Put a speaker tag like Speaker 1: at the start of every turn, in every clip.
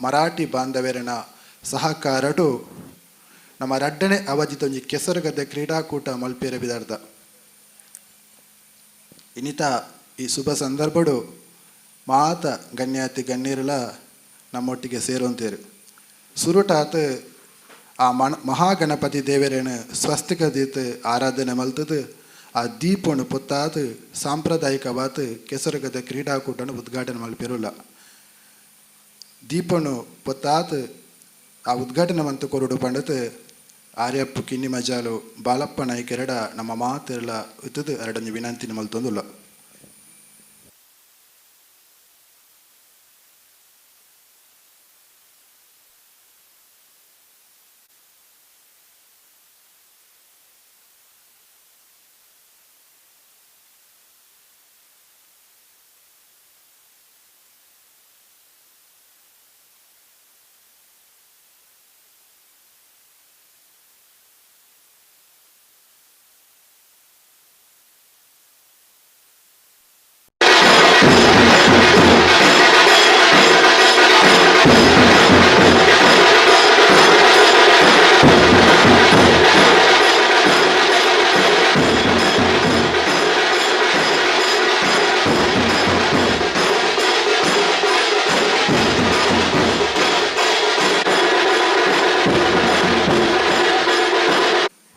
Speaker 1: ಮರಾಠಿ ಬಾಂಧವ್ಯರನ ಸಹಕಾರಡು ನಮ್ಮ ರಡ್ಡನೇ ಅವಧಿತ ಒಂಜಿ ಕೆಸರುಗದ್ದೆ ಕ್ರೀಡಾಕೂಟ ಮಲ್ಪೇರೆ ಬಿದಾರ್ದ ಇನ್ನಿತ ಈ ಶುಭ ಸಂದರ್ಭಡು ಮಾತ ಗಣ್ಯಾತಿ ಗಣ್ಯರಲ ನಮ್ಮೊಟ್ಟಿಗೆ ಸೇರುವಂತೇರು ಸುರುಟಾತ್ ಆ ಮಹಾಗಣಪತಿ ದೇವರೇನು ಸ್ವಸ್ತಿಕ ದೀತ್ ಆರಾಧನೆ ಮಲ್ತದು ಆ ದೀಪನು ಪೊತ್ತಾತ್ ಸಾಂಪ್ರದಾಯಿಕವಾದ ಕೆಸರುಗದ್ದೆ ಕ್ರೀಡಾಕೂಟನು ಉದ್ಘಾಟನೆ ಮಲ್ಪೇರುಲ್ಲ ದೀಪನು ಪೊತ್ತಾತ್ ಆ ಉದ್ಘಾಟನೆ ಮಂತು ಕೊರುಡು ಪಂಡತ್ ಆರ್ಯಪ್ಪು ಕಿನ್ನಿ ಮಜಾಲು ಬಾಲಪ್ಪ ನಾಯ್ಕೆರಡ ನಮ್ಮ ಮಾತೆಲ್ಲ ಇತ್ತದು ಎರಡೊಂದು ವಿನಂತಿನ ಮಲ್ತೊಂದುಲ್ಲ.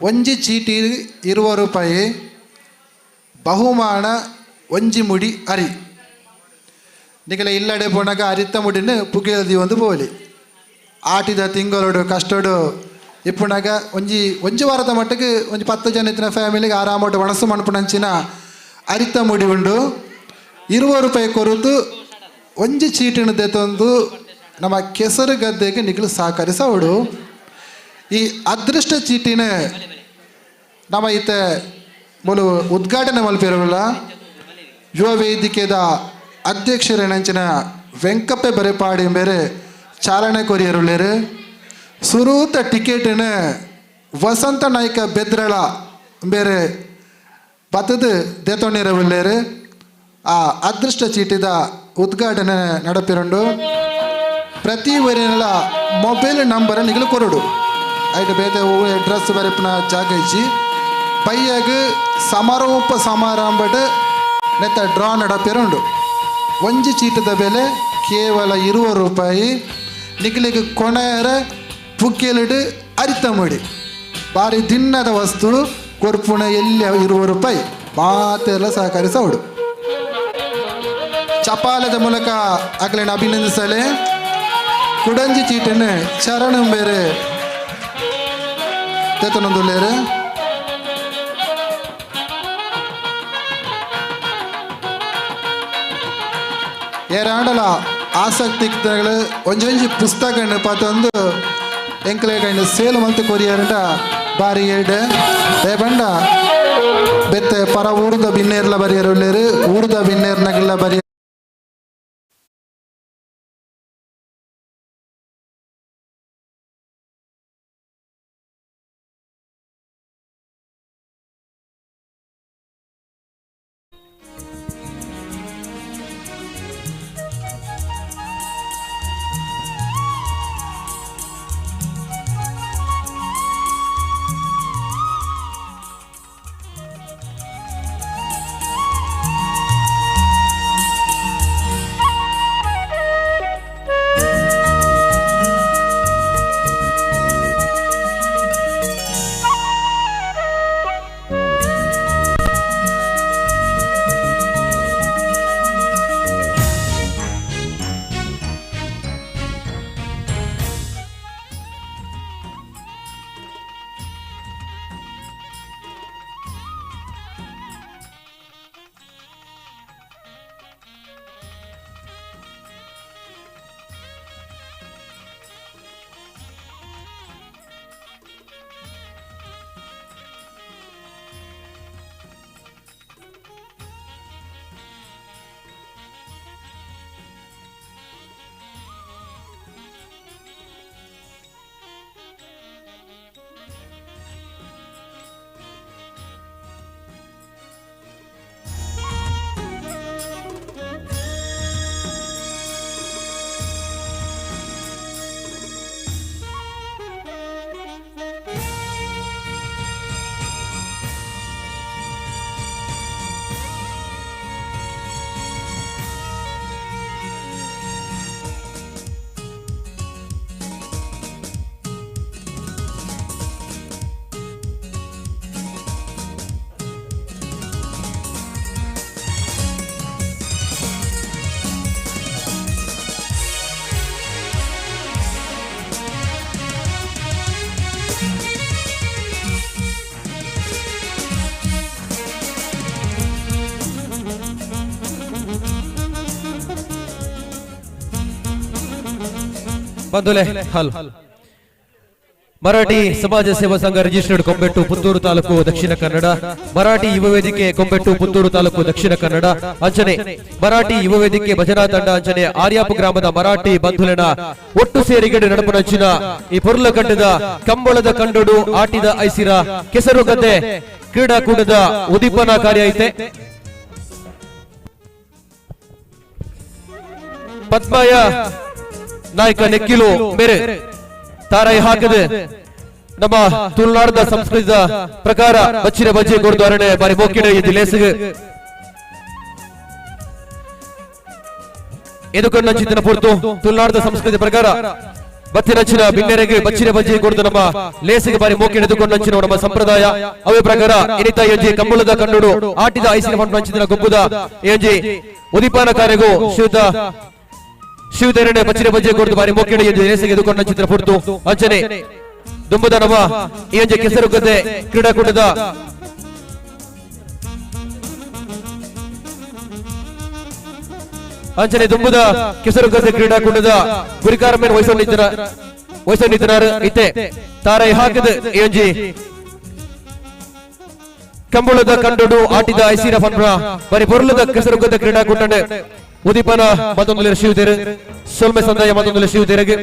Speaker 1: ಒಂಜಿ ಚೀಟಿ ₹20 ಬಹುಮಾನ ಒಂಜಿ ಮುಡಿ ಅರಿ ನಿಗಲ ಇಲ್ಲಡೆ ಪೋಣಗ ಅರಿತ ಮುಡಿನ ಪುಗಿಯಲ್ದಿ ಒಂದು ಬೋಲಿ ಆಟಿದ ತಿಂಗಳೋಡು ಕಷ್ಟೋಡು ಇಪ್ಪುಣಗ ಒಂಜಿ ವಾರದ ಮಟ್ಟಿಗೆ ಒಂಜಿ 10 ಜನ ಇತ್ತಿನ ಫ್ಯಾಮಿಲಿಗೆ ಆರಾಮೋಟು ಒಣಸು ಮಣ್ಪುಣಂಚಿನ ಅರಿತ ಮುಡಿ ಉಂಡು ₹20 ಕೊರುತು ಒಂಜಿ ಚೀಟಿನ ದೆತೊಂದು ನಮ್ಮ ಕೆಸರು ಗದ್ದೆಗೆ ನಿಗಲು ಸಹಕರಿಸೋಡು ಈ ಅದೃಷ್ಟ ಚೀಟಿನ ನಮ್ಮ ಈತ ಮೂಲ ಉದ್ಘಾಟನೆ ಮಲ್ಪಿರಲ್ಲ ಯುವ ವೇದಿಕೆದ ಅಧ್ಯಕ್ಷರೇನಂಚಿನ ವೆಂಕಪ್ಪೆ ಬರೆಪಾಡಿ ಬೇರೆ ಚಾಲನೆ ಕೊರಿಯರುಳ್ಳೇರು ಸುರೂತ ಟಿಕೆಟಿನ ವಸಂತ ನಾಯ್ಕ ಬೆದ್ರಳ ಬೇರೆ ಬತ್ತದ ದೇತೊಣ್ಣಿರವುಳ್ಳೇರು ಆ ಅದೃಷ್ಟ ಚೀಟಿದ ಉದ್ಘಾಟನೆ ನಡಪಿರುಂಡು ಪ್ರತಿ ವರಿನೆಲ್ಲ ಮೊಬೈಲ್ ನಂಬರ್ ನಿಗಲು ಕೊರಡು ಐಟ್ ಬೇತೆ ಡ್ರೆಸ್ ಬರೆಪಿನ ಜಾಗ ಇಚ್ಚಿ ಪೈಯಾಗ ಸಮಾರೋಪ ಸಮಾರಂಭದ ನೆತ್ತ ಡ್ರಾ ನಡಪಿರುಂಡು ಒಂಜಿ ಚೀಟದ ಬೆಲೆ ಕೇವಲ ₹20 ನಿಗಲಿಗೆ ಕೊನೆಯರ ಪುಕ್ಕೆಲಿಡು ಅರಿತ ಮುಡಿ ಭಾರಿ ದಿನ್ನದ ವಸ್ತು ಕೊರ್ಪುಣ ಎಲ್ಲಿ ₹20 ಮಾತೆಲ್ಲ ಸಹಕರಿಸೋಡು ಚಪಾಲದ ಮೂಲಕ ಆಗಲೇನು ಅಭಿನಂದಿಸಲೇ ಕುಡಂಜಿ ಚೀಟನ ಚರಣ ಬೇರೆ ತೆತ್ತನೊಂದುಲ್ಲೇರು ಏರಾಂಡಲ ಆಸಕ್ತಿಗಳು ಒಂಜೊಂಜಿ ಪುಸ್ತಕ ಪತ್ತೊಂದು ಎಂಕ್ಲೆಗಂಡು ಸೇಲ್ ಮಂತ್ ಕೊರಿಯರಂಟ ಬಾರಿ ಏಡೆ ಬಂಡ ಬೆತ್ತೆ ಪರ ಊರ್ದ ಬಿನ್ನೇರ್ಲ ಬರಿಯರುಳ್ಳೇರು ಊರ್ದ ಬಿನ್ನೇರ್ನಗೆಲ್ಲ ಬರಿಯ
Speaker 2: ಬಂಧುಲೆ ಹಲ್ ಮರಾಠಿ ಸಮಾಜ ಸೇವಾ ಸಂಘ ರಿಜಿಸ್ಟರ್ಡ್ ಕೊಂಬೆಟ್ಟು ಪುತ್ತೂರು ತಾಲೂಕು ದಕ್ಷಿಣ ಕನ್ನಡ, ಮರಾಠಿ ಯುವ ವೇದಿಕೆ ಕೊಂಬೆಟ್ಟು ಪುತ್ತೂರು ತಾಲೂಕು ದಕ್ಷಿಣ ಕನ್ನಡ ಅಂಚನೆ, ಮರಾಠಿ ಯುವ ವೇದಿಕೆ ಭಜನಾ ತಂಡ ಅಂಚನೆ ಆರ್ಯಾಪು ಗ್ರಾಮದ ಮರಾಠಿ ಬಂಧುಲೆನ ಒಟ್ಟು ಸೇರಿಗಡೆ ನಡಪನಂಚಿನ ಈ ಪುರ್ಲಕಟ್ಟದ ಕಂಬಳದ ಕಂಡುಡು ಆಟಿದ ಐಸಿರ ಕೆಸರು ಗದ್ದೆ ಕ್ರೀಡಾಕೂಟದ ಉದ್ದೀಪನಾ ಕಾರ್ಯ ಐತೆ. ಪದ್ಮಾಯ ನಾಯಕ ನೆಕ್ಕಿಲು ಮೇರೆ ತಾರಾಯಿ ಹಾಕದೆ ನಮ್ಮ ತುಳುನಾಡದ ಸಂಸ್ಕೃತಿದ ಪ್ರಕಾರ ಬಚ್ಚಿನ ಬಜ್ಜಿ ಗುರುದ್ವಾರಣೆ ಬಾರಿ ಮೋಕಿಡೆ ಇದು ಲೇಸಿಗೆ ಎದುಕನ್ನ ಚಿಂತನ ಪೂರ್ತು ತುಳುನಾಡದ ಸಂಸ್ಕೃತಿ ಪ್ರಕಾರ ಬತ್ತಿನಚ್ಚಿನ ಬಿನ್ನೆರೆಗೆ ಬಚ್ಚಿನ ಬಜ್ಜಿ ಗುರುದು ನಮ್ಮ ಲೇಸಿಗೆ ಬಾರಿ ಮೋಕಿಡೆ ಎದುಕೊಂಡಂಚಿನ ನಮ್ಮ ಸಂಪ್ರದಾಯ ಅವೇ ಪ್ರಕಾರ ಎನಿತಾ ಎಂಜಿ ಕಂಬಳದ ಕಂಡುಡು ಆಟಿದ ಐಸಿನ ಹೊಂಚಿನ ಗುಬ್ಬುದ ಎಂಜಿ ಉದೀಪಾನ ಕಾರ್ಯಗೂ ಶಿವಧರಣೆ ಬಚ್ಚಿನ ಬಜ್ಜೆ ಕೊಡ್ತು ಬಾರಿ ಮೋಕೆಡೆ ಲೇಸಿಗೆ ಎದುಕೊಂಡ ಚಿತ್ರ ಪುರ್ತು ಅಂಚನೆ ದುಂಬದ ನವ ಈ ಅಂಜೆ ಕೆಸರು ಗದ್ದೆ ಕ್ರೀಡಾಕೂಟದ ಅಂಚನೆ ದುಂಬದ ಕೆಸರು ಗದ್ದೆ ಕ್ರೀಡಾಕೂಟದ ಗುರಿಕಾರಮೇನ್ ವಯಸ್ಸನ್ನಿದ್ದನಾರ ಇತ್ತೆ ತಾರೈ ಹಾಕದ ಎಂಜಿ ಕಂಬಳದ ಕಂಡುಡು ಆಟಿದ ಐಸಿರ ಫನ್ರ ಬರಿ ಬೊರ್ಲದ ಕೆಸರು ಗದ್ದೆ ಕ್ರೀಡಾಕೂಟ ಉದೀಪನ ಮತ್ತೊಂದು ಶಿವತೆರೆ ಸೊಲ್ಮೆ ಸಂದಾಯ ಮತ್ತೊಂದು ಶಿವತೆರೆಗೆ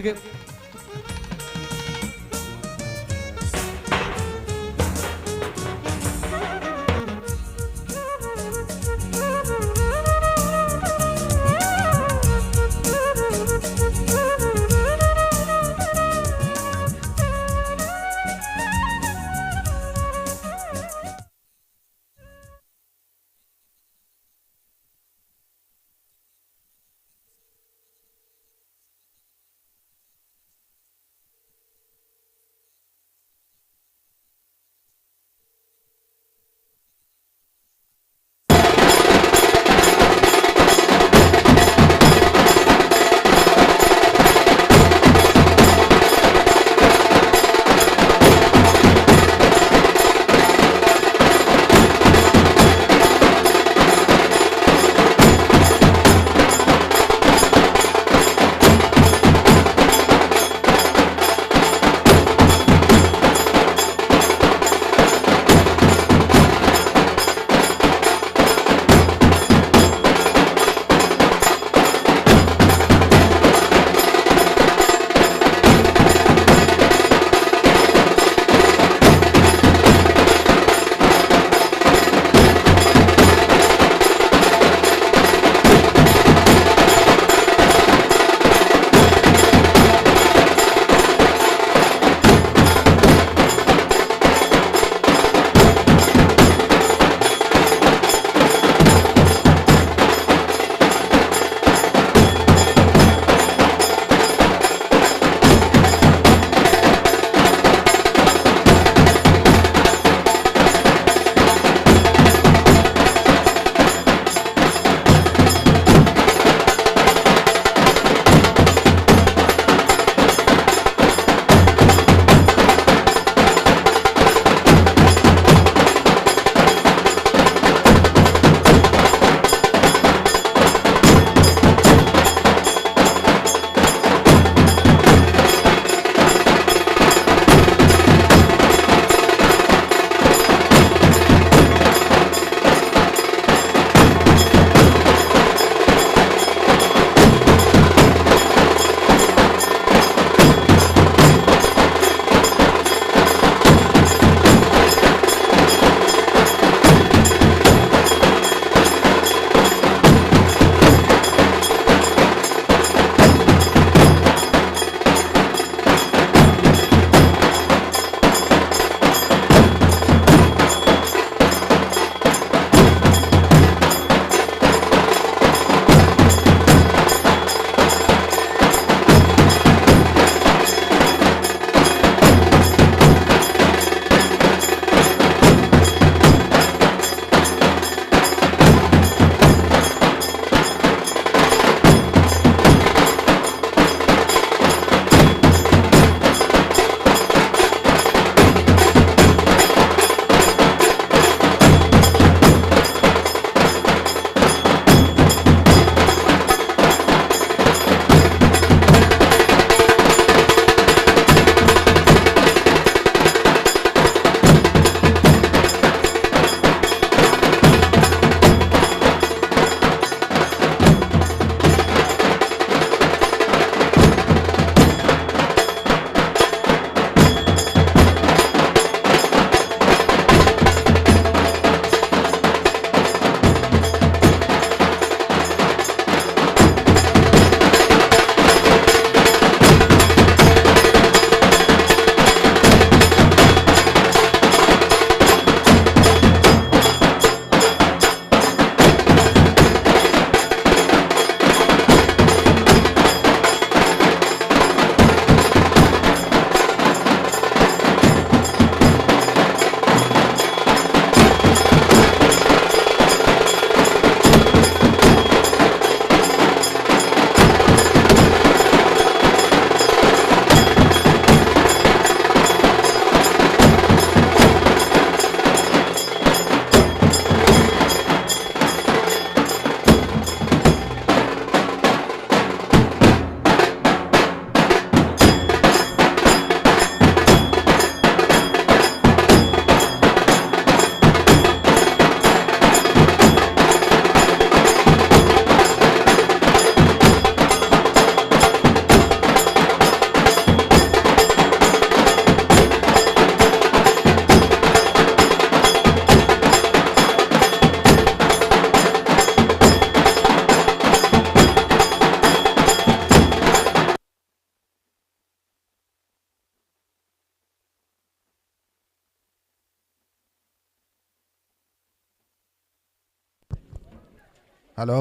Speaker 3: ಹಲೋ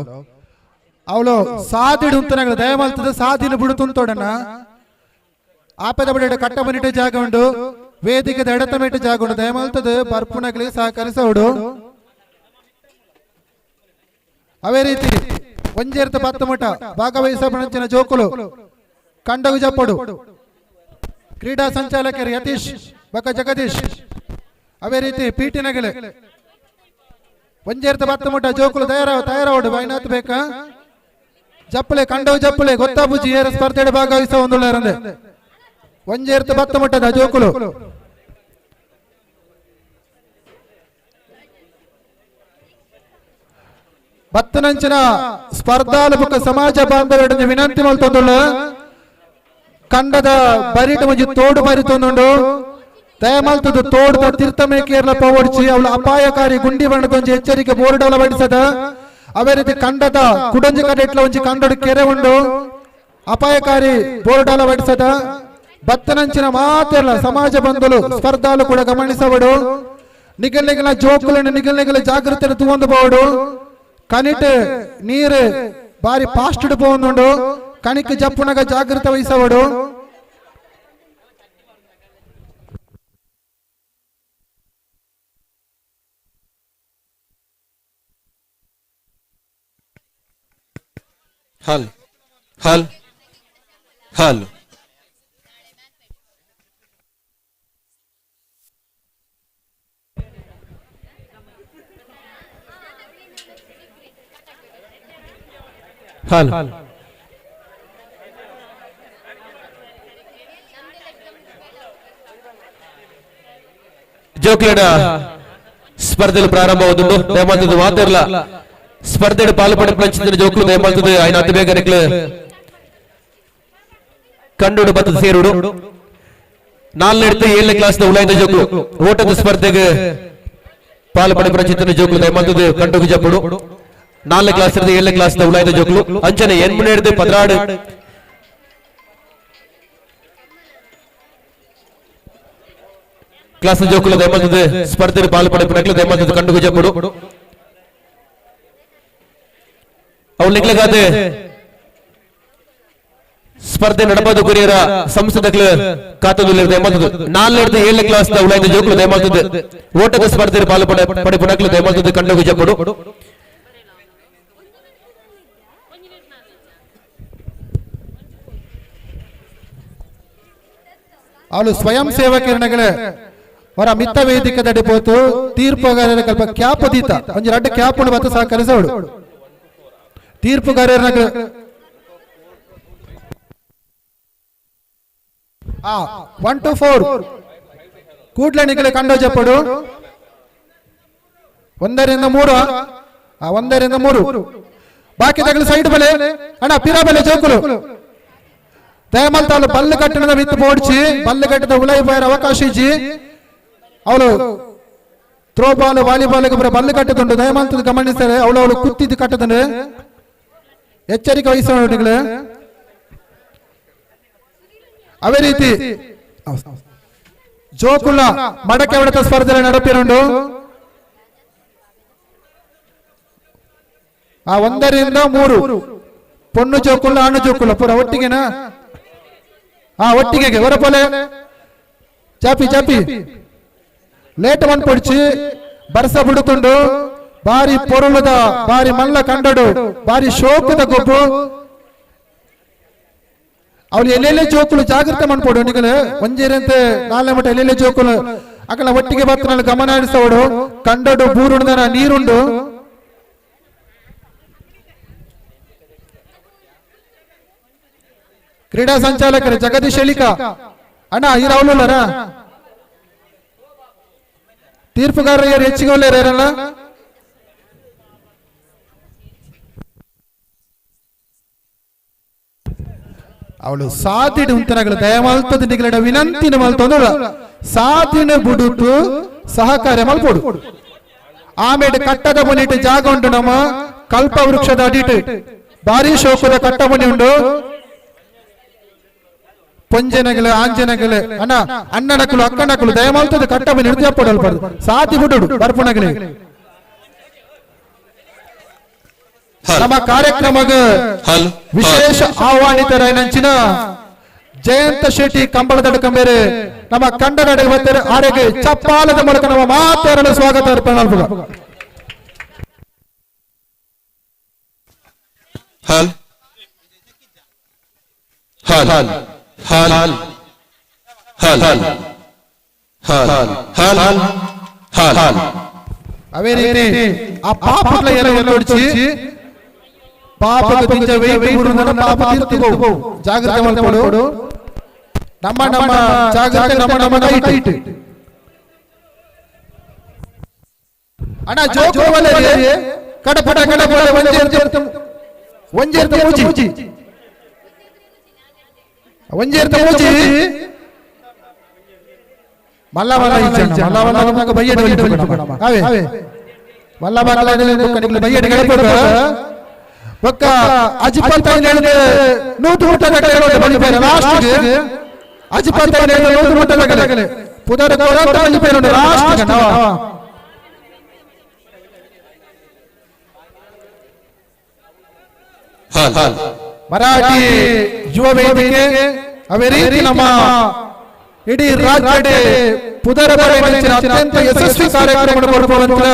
Speaker 3: ಅವಳು ಸಾದಿಡು ಉಂತನಗಳ ದಯಮಾಲ್ತದ ಸಾದಿನ ಬಿಡುತ್ತೋಡನ ಆಪದ ಬಡ ಕಟ್ಟ ಬನಿಟ ಜಾಗ ಉಂಡು ವೇದಿಕೆ ಎಡತ ಮೇಟ ಜಾಗ ಉಂಡು ದಯಮಾಲ್ತದ ಬರ್ಪುನಗಲಿ ಸಹಕರಿಸೋಡು ಅವೇ ರೀತಿ ಒಂಜೇರ್ತ 10 ಮಠ ಭಾಗವಹಿಸಬಂಚಿನ ಜೋಕುಲು ಕಂಡಗು ಜಪ್ಪಡು ಕ್ರೀಡಾ ಸಂಚಾಲಕರು ಯತೀಶ್ ಬಕ ಜಗದೀಶ್ ಅವೇ ರೀತಿ ಪೀಟಿನಗಲೆ ಒಂಜೇರ್ತ 10 ಮಠ ಜೋಕುಲು ತಯಾರಾವಡು ವೈನಾತ್ ಬೇಕಾ ಜಪ್ಪಲೆ ಕಂಡವು ಜಪ್ಪಲೆ ಗೊತ್ತಾಬುಜಿ ಏರ ಸ್ಪರ್ಧೆಡೆ ಭಾಗವಹಿಸುವ ಒಂದುಳ್ಳಾರಂದೆ ಒಂಜೇರ್ತ 10 ಮಠದ ಜೋಕುಲು ಬತ್ತನಂಚಿನ ಸ್ಪರ್ಧಾಲು ಬುಕ್ಕ ಸಮಾಜ ಬಾಂಧವ್ಯ ವಿನಂತಿ ಮಲ್ತೊಂದುಳ್ಳ ಕಂಡದ ಬರಿಟ ಮುಂಜಿ ತೋಡು ಬರಿತೊಂದುಂಡು ದಯಮಾಲ್ತದ ತೋಡ್ದ ತೀರ್ಥಮೇ ಕೇರಳ ಪವಡ್ಚಿ ಅವಳ ಅಪಾಯಕಾರಿ ಗುಂಡಿ ಬಣ್ಣದೊಂಜಿ ಎಚ್ಚರಿಕೆ ಬೋರ್ಡ್ ಅಳವಡಿಸದ ಅವೇ ರೀತಿ ಕಂಡದ ಕುಡಂಜಿ ಕಡೆಟ್ಲ ಒಂಜಿ ಕಂಡಡು ಕೆರೆ ಉಂಡು ಅಪಾಯಕಾರಿ ಬೋರ್ಡ್ ಅಳವಡಿಸದ ಬತ್ತನಂಚಿನ ಮಾತೆಲ್ಲ ಸಮಾಜ ಬಂಧುಲು ಸ್ಪರ್ಧಾಲು ಕೂಡ ಗಮನಿಸಬಡು ನಿಗಲ್ ಜೋಕುలను ನಿಗಲ್ ಜಾಗೃತಿ ತೂಂದಬಹುದು ಕನಿಟ್ ನೀರು ಬಾರಿ ಫಾಸ್ಟ್ ಪೋಂದುಂಡು ಕಣಿಕ್ ಜಪ್ಪುನಗ ಜಾಗೃತ ವಹಿಸಬಡು
Speaker 2: ಹಲ್ ಹಲ್ ಹಲ್ ಹಲ್ ಜೋಕ್ಲಡ ಸ್ಪರ್ಧೆలు ಪ್ರಾರಂಭವಾದುಂಡು ದಯಮಾಡ್ತದೆ ಮಾತಿರಲ್ಲ ಸ್ಪರ್ಧೆಡು ಪಾಲ್ಪಡಿಸಿದ ಜೋಕ್ಲು ದಯಮಾಡ್ತದೆ ఆయన ಅತಿ ಬೇಗ ನೆಕ್ಲು ಕಂಡುಡು ಬತ್ತದ ಸೇರುಡು 4ನೇ ಕ್ಲಾಸ್ ಉಲಾಯ್ದ ಜೋಕ್ಲು ಓಟದ ಸ್ಪರ್ಧೆಗೆ ಪಾಲ್ಪಡಿಸಿದ ಜೋಕ್ಲು ದಯಮಾಡ್ತದೆ ಕಂಡುಗು ಜಪ್ಪುಡು 4ನೇ ಕ್ಲಾಸ್ 7ನೇ ಕ್ಲಾಸ್ ಉಲಾಯ್ದ ಜೋಕ್ಲು ಅಂಚನೆ 8 16 ಕ್ಲಾಸ್ ಜೋಕುಲು ದಯಮಾಡ್ತದೆ ಸ್ಪರ್ಧೆಗೆ ಪಾಲ್ಪಡಿಸಿದ ದಯಮಾಡ್ತದೆ ಕಂಡುಗು ಜಪ್ಪುಡು ಅವಳು ನಿಕ್ಲಗಾದೆ ಸ್ಪರ್ಧೆ ನಡಪದು ಗುರಿಯರ ಸಂಸದಗಳು ಕಾತುದಿಲ್ಲ ದಯಮಾಡ್ತದೆ 4ನೇ 7ನೇ ಕ್ಲಾಸ್ ಉಲಾಯ್ದ ಜೋಕುಲು ದಯಮಾಡ್ತದೆ ಓಟದ ಸ್ಪರ್ಧೆಗೆ ಪಾಲ್ಪಡಿಸಿದ ದಯಮಾಡ್ತದೆ ಕಂಡುಗು ಜಪ್ಪುಡು
Speaker 3: ಅವಳು ಸ್ವಯಂ ಸೇವಕರಣಗಳೇ ಅವರ ಮಿತ್ತ ವೇದಿಕೆ ದಡಿಪೋತು ತೀರ್ಪುಗಾರರ ಕಲ್ಪ ಕ್ಯಾಪ್ ದೀತ ಒಂಜಿ 2 ಕ್ಯಾಪ್ ಬತ್ತ ಸಹಕರಿಸೋಡು ತೀರ್ಪುಗಾರರ 1 to 4 ಕೂಡ್ಲಣಿಗಳೇ ಕಂಡು ಜಪ್ಪಡು 1 ರಿಂದ 3 1 ರಿಂದ 3 ಬಾಕಿ ತಗಲು ಸೈಡ್ ಬಲೆ ಅಣ್ಣ ಪಿರಾ ಬಲೆ ಜೋಕುಲು ದಯಮಾಲ್ತಾಳು ಬಲ್ಲು ಕಟ್ಟಣದ ವಿತ್ತು ಪೋಡ್ಚಿ ಬಲ್ಲು ಕಟ್ಟದ ಉಳೈ ಬಯರ ಅವಕಾಶ ಇಜ್ಜಿ ಅವಳು ಥ್ರೋ ಬಾಲ್ ವಾಲಿಬಾಲ್ ಬಲ್ಲು ಕಟ್ಟದುಂಡು ದಯಮಾಲ್ತದ ಗಮನಿಸ್ತಾರೆ ಅವಳು ಕುತ್ತಿದ್ದು ಕಟ್ಟದಂಡು ಎಚ್ಚರಿಕೆ ವಹಿಸೋಣ ಅವೇ ರೀತಿ ಜೋಕುಳ ಮಡಕೆ ಹೊಡೆತ ಸ್ಪರ್ಧೆ ನಡಪಿರುಂಡು 1 ರಿಂದ 3 ಪೊಣ್ಣು ಜೋಕುಳ ಆಣು ಜೋಕುಳ ಪೂರ ಒಟ್ಟಿಗೆನಾ ಒಟ್ಟಿಗೆ ಹೊರಪೊಲೆ ಚಾಪಿ ಚಾಪಿ ಲೇಟ್ ಒನ್ ಪೊಡ್ಚಿ ಬರ್ಸ ಬಿಡುತ್ತುಂಡು ಬಾರಿ ಪೊರುಳದ ಬಾರಿ ಮಲ್ಲ ಕಂಡಡು ಬಾರಿ ಶೋಕದ ಗೊಬ್ಬು ಅವಳು ಎಲ್ಲೆಲ್ಲೇ ಜೋಕುಲು ಜಾಗೃತ ಮಾಡ್ಕೊಡು ನಿಗಲು ಒಂಜೇರಂತೆ 4 ಮಟ್ಟ ಎಲ್ಲೆಲ್ಲೇ ಜೋಕುಲು ಅಕಲ ಒಟ್ಟಿಗೆ ಬತ್ತ ಗಮನ ಹರಿಸೋಡು ಕಂಡಡು ಬೂರುಣದ ನೀರುಂಡು ಕ್ರೀಡಾ ಸಂಚಾಲಕರು ಜಗದೀಶ್ ಎಳಿಕಾ ಅಣ್ಣ ಇರವಲ್ಲರ ತೀರ್ಪುಗಾರರು ಹೆಚ್ಚಿಗೆ ಒಳ್ಳೆಯರಲ್ಲ ಅವಳು ಸಾಧಿಡು ಉಂತನಗಳು ದಯಮಾಲ್ತದ ನಿಗಲಡ ವಿನಂತಿನ ಮಲ್ತೊಂದಳ ಸಾಧಿನ ಬುಡುತು ಸಹಕಾರ್ಯ ಮಲ್ಪೊಡು ಆಮೇಲೆ ಕಟ್ಟದ ಮುನಿಟ್ಟು ಜಾಗ ಉಂಟು ನಮ್ಮ ಕಲ್ಪ ವೃಕ್ಷದ ಅಡಿಟ್ಟು ಬಾರಿ ಶೋಕದ ಕಟ್ಟ ಮುನಿ ಉಂಡು ಪೊಂಜನಗಳು ಆಂಜನಗಳು ಅಣ್ಣನಕಲು ಅಕ್ಕನಕಲು ದಯಮಾಲ್ತದ ಕಟ್ಟ ಮುನಿ ಹಿಡಿದು ಸಾಧಿ ಬಿಡುಡು ಬರ್ಪುಣಗಳಿಗೆ ನಮ್ಮ ಕಾರ್ಯಕ್ರಮಕ್ಕೆ ವಿಶೇಷ ಆಹ್ವಾನಿತರಾಯಿನಂಚಿನ ಜಯಂತ ಶೆಟ್ಟಿ ಕಂಬಳದಡ ಕಂಬೇರೆ ನಮ್ಮ ಕನ್ನಡ ಇವತ್ತರ ಆರೆಗೆ ಚಪ್ಪಾಲದ ಮೂಲಕ ನಮ್ಮ ಮಾತೇರಲು ಸ್ವಾಗತ ಅರ್ಪಣೆ ಮಾಡ್ಬೋದು.
Speaker 4: ಹಾಲ್ ಹಾಲ್ ಹಾಲ್ ಹಾಲ್ ಹಾಲ್ ಹಾಲ್ ಹಾಲ್ ಹಾಲ್ ಹಾಲ್
Speaker 3: ಅವೇ ರೀತಿ ಆ ಪಾಪಗಳ ಎಲ್ಲ ನೋಡಿಸಿ ಪಾಪಕ್ಕೆ ತಿಂಜ ವೇಯಿ ಗುರುನ ಪಾಪ ತೀರ್ತಿಗೋ ಜಾಗೃತಿ ಮಾಡ್ಕೊಡು. ನಮ್ಮ ನಮ್ಮ ಜಾಗೃತಿ ನಮ್ಮ ನಮ್ಮ ಇಟ್ಟು ಅಣ್ಣ ಜೋಕೋವಲೆ ಕಡಪಡ ಕಡಪಡ ಒಂಜೇರ್ತ ಮೂಜಿ ಒಂಜೇರ್ತ ಮೂಜಿ ಮಲ್ಲವಲ್ಲ ಇಚ್ಚಣ್ಣ ಮಲ್ಲವಲ್ಲ ಬಯ್ಯಡ ಅವೇ ಮಲ್ಲವಲ್ಲ ಕಡಿಗೆ ಬಯ್ಯಡ ಗಡಪಡ ಒಕ್ಕ ಅಜಿಪತ್ತೈನ ನೂತು ಮುಟ್ಟದ ಕಡೆ ಬಳಿಪೇರ ಲಾಸ್ಟ್ ಅಜಿಪತ್ತೈನ ನೂತು ಮುಟ್ಟದ ಕಡೆ ಪುದರ ಕೋರಂತ ಬಳಿಪೇರ ಲಾಸ್ಟ್ ಮರಾಠಿ ಯುವ ವೇದಿಕೆ ಅವೇ ರೀತಿ ನಮ್ಮ ಇಡೀ ರಾಜ್ಯದ ಪುದರ ಅತ್ಯಂತ ಯಶಸ್ವಿ ಕಾರ್ಯಕ್ರಮ ಕೊಡುವಂತ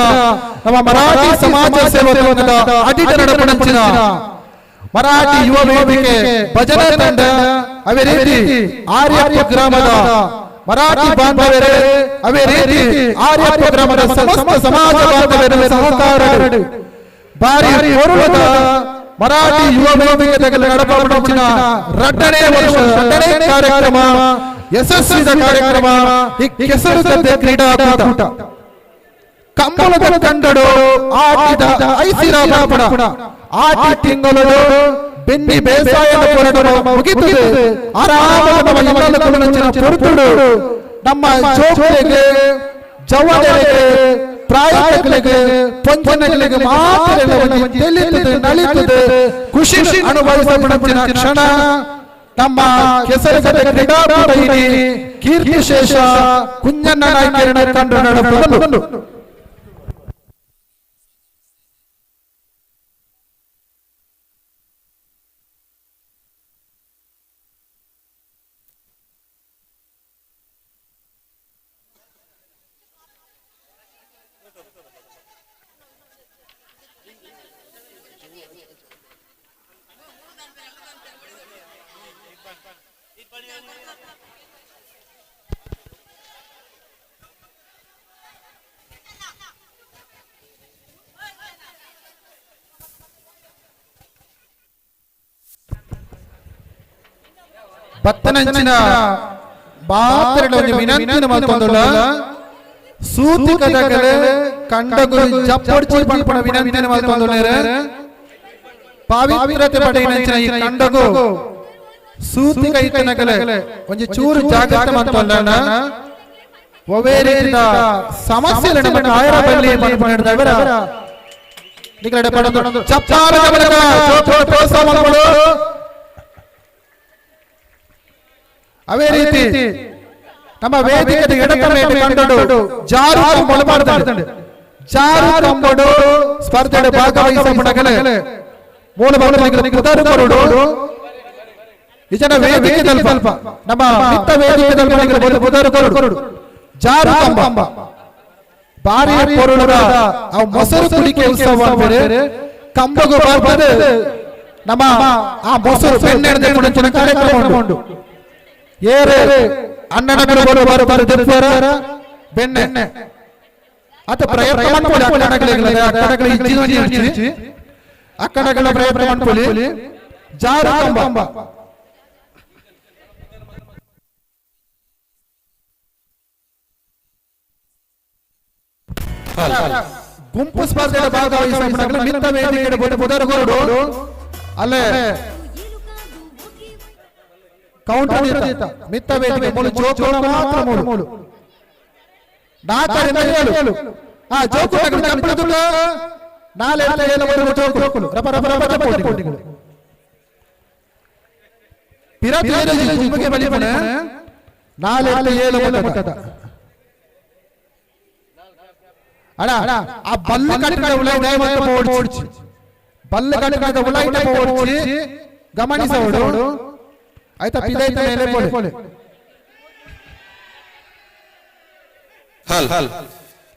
Speaker 3: ನಮ್ಮ ಮರಾಠಿ ಸಮಾಜ ಸೇವಕರ ಅಡಿಟ ನಡಪಡಿಸಿದ ಮರಾಠಿ ಯುವ ವೇದಿಕೆ ಭಜನಾ ತಂಡ ಅವೇ ರೀತಿ ಆರ್ಯಪ್ಪ ಗ್ರಾಮದ ಮರಾಠಿ ಬಾಂಧವರೇ ಅವೇ ರೀತಿ ಆರ್ಯಪ್ಪ ಗ್ರಾಮದ ಸಮಸ್ತ ಸಮಾಜ ಬಾಂಧವರ ಸಹಕಾರ ಭಾರಿ ಗೌರವದ ಮರಾಠಿ ಯುವ ವೇದಿಕೆ ನಡಪಡಿಸಿದ ಎರಡನೇ ವರ್ಷ ಎರಡನೇ ಕಾರ್ಯಕ್ರಮ ಯಶಸ್ವಿ ಕಾರ್ಯಕ್ರಮ ಕೆಸರು ಗದ್ದೆ ಕ್ರೀಡಾಕೂಟ ಕಂಬಳದ ತಂಡಡು ಆಟಿದ ಐಸಿರಾಪಡ ಆಟಿ ತಿಂಗಳು ಬೆನ್ನಿ ಬೇಸಾಯದ ಹೋರಾಟ ಮುಗಿತದೆ ಆರಾಮ ಪುತ್ತೂರು ನಮ್ಮ ಜೋಕರಿಗೆ ಜವಳಿಗೆ ಪ್ರಾಯಗಳಿಗೆ ಪಂಚನಗಳಿಗೆ ಮಾತ್ರ ನಲಿತದೆ ಖುಷಿ ಅನುಭವಿಸಲ್ಪಡುತ್ತಿನ ಕ್ಷಣ ನಮ್ಮ ಕೆಸರುಗದ್ದೆ ಕ್ರೀಡಾಕೂಟ ಕೀರ್ತಿಶೇಷ ಕುಂಜಣ್ಣ ನಾಯ್ಕರಣ ಕಂಡು ನಡೆದು ಪತ್ತನಂಚಿನ ಬಾತರಡ ವಿನಂತಿನ ಮಾತೊಂದುಲ್ಲ ಸೂತಿಕದ ಕಲೆ ಕಂಡಗು ಜಪ್ಪಡ್ಚಿ ಪಂಪಣ ವಿನಂತಿನ ಮಾತೊಂದುಲ್ಲೇರೆ ಪವಿತ್ರತೆ ಪಡೆಯಿನಂಚಿನ ಈ ಕಂಡಗು ಸೂತಿಕ ಇತ್ತನ ಕಲೆ ಒಂಜಿ ಚೂರು ಜಾಗೃತ ಮಾತೊಲ್ಲನ ಒವೇ ರೀತಿಯ ಸಮಸ್ಯೆ ನಮ್ಮ ಕಾಯರ ಬಲ್ಲಿ ಪಂಪಣಿದವರ ನಿಕಡೆ ಪಡದು ಚಪ್ಪಾರ ಗಮನದ ಪ್ರೋತ್ಸಾಹ ಮಾಡಲು ಅವೇ ರೀತಿ ನಮ್ಮ ವೇದಿಕೆ ಎಡಕ ಮೇಲೆ ಕಂಡು ಜಾರು ಕಂಬಳು ಮಾಡ್ತಾರೆ ಜಾರು ಕಂಬಳು ಸ್ಪರ್ಧೆ ಭಾಗವಹಿಸಲ್ಪಡಗಲೆ ಮೂಲ ಭಾಗಗಳು ಇದನ್ನ ವೇದಿಕೆದಲ್ಲಿ ಸ್ವಲ್ಪ ನಮ್ಮ ಮಿತ್ತ ವೇದಿಕೆದಲ್ಲಿ ಬುಧರು ಜಾರು ಕಂಬ ಭಾರಿ ಪೊರುಳರ ಆ ಮೊಸರು ಕುಡಿಕೆ ಉತ್ಸವ ಬೇರೆ ಕಂಬಗೂ ಬರ್ತದೆ ನಮ್ಮ ಆ ಮೊಸರು ಬೆಣ್ಣೆ ಕುಡಿಸಿನ ಕಾರ್ಯಕ್ರಮ ಉಂಟು ಏರೆ ಅಣ್ಣನಗರ ಬರು ಬೆಣ್ಣೆ ಅತ ಪ್ರಯತ್ನ ಅಕ್ಕಡಗಳ ಪ್ರಯತ್ನ ಮಾಡ್ಕೊಳ್ಳಿ ಜಾರು ಕಂಬ ಗುಂಪು ಸ್ಪರ್ಧೆಯ ಭಾಗವಹಿಸಿದ ಮಿತ್ತ ವೇದಿಕೆ ಬುಧರು ಅಲ್ಲೇ ಕೌಂಟರ್ ಇತ್ತ ಮಿತ್ತ ವೇದಿಕೆ ಮೂಲ ಜೋಕುಳ ಮಾತ್ರ ಮೂಲು 4 ರಿಂದ 7 ಆ ಜೋಕುಳ ಕಂಪಳದುಲ್ಲ 4 ರಿಂದ 7 ವರೆಗೂ ಜೋಕುಳು ರಪ ರಪ ರಪ ಪೋಟಿಗಳು ಪಿರತಿಯರು ಗುಂಪಿಗೆ ಬಲಿಪನೆ 4 ರಿಂದ 7 ಮಟ್ಟದ ಅಣ್ಣ ಆ ಬಲ್ಲು ಕಟ್ಟಿದ ಉಲೈ ದಯಮಾಡಿ ಓಡಿಸಿ ಪಲ್ಲೆ ಕಟ್ಟದ ಉಲಾಯಿತ ಪೋಡ್ಚಿ ಗಮನಿಸೋಡು ಆಯ್ತಾ ಪಿದೈತ ಮೇಲೆ ಪೋಲೆ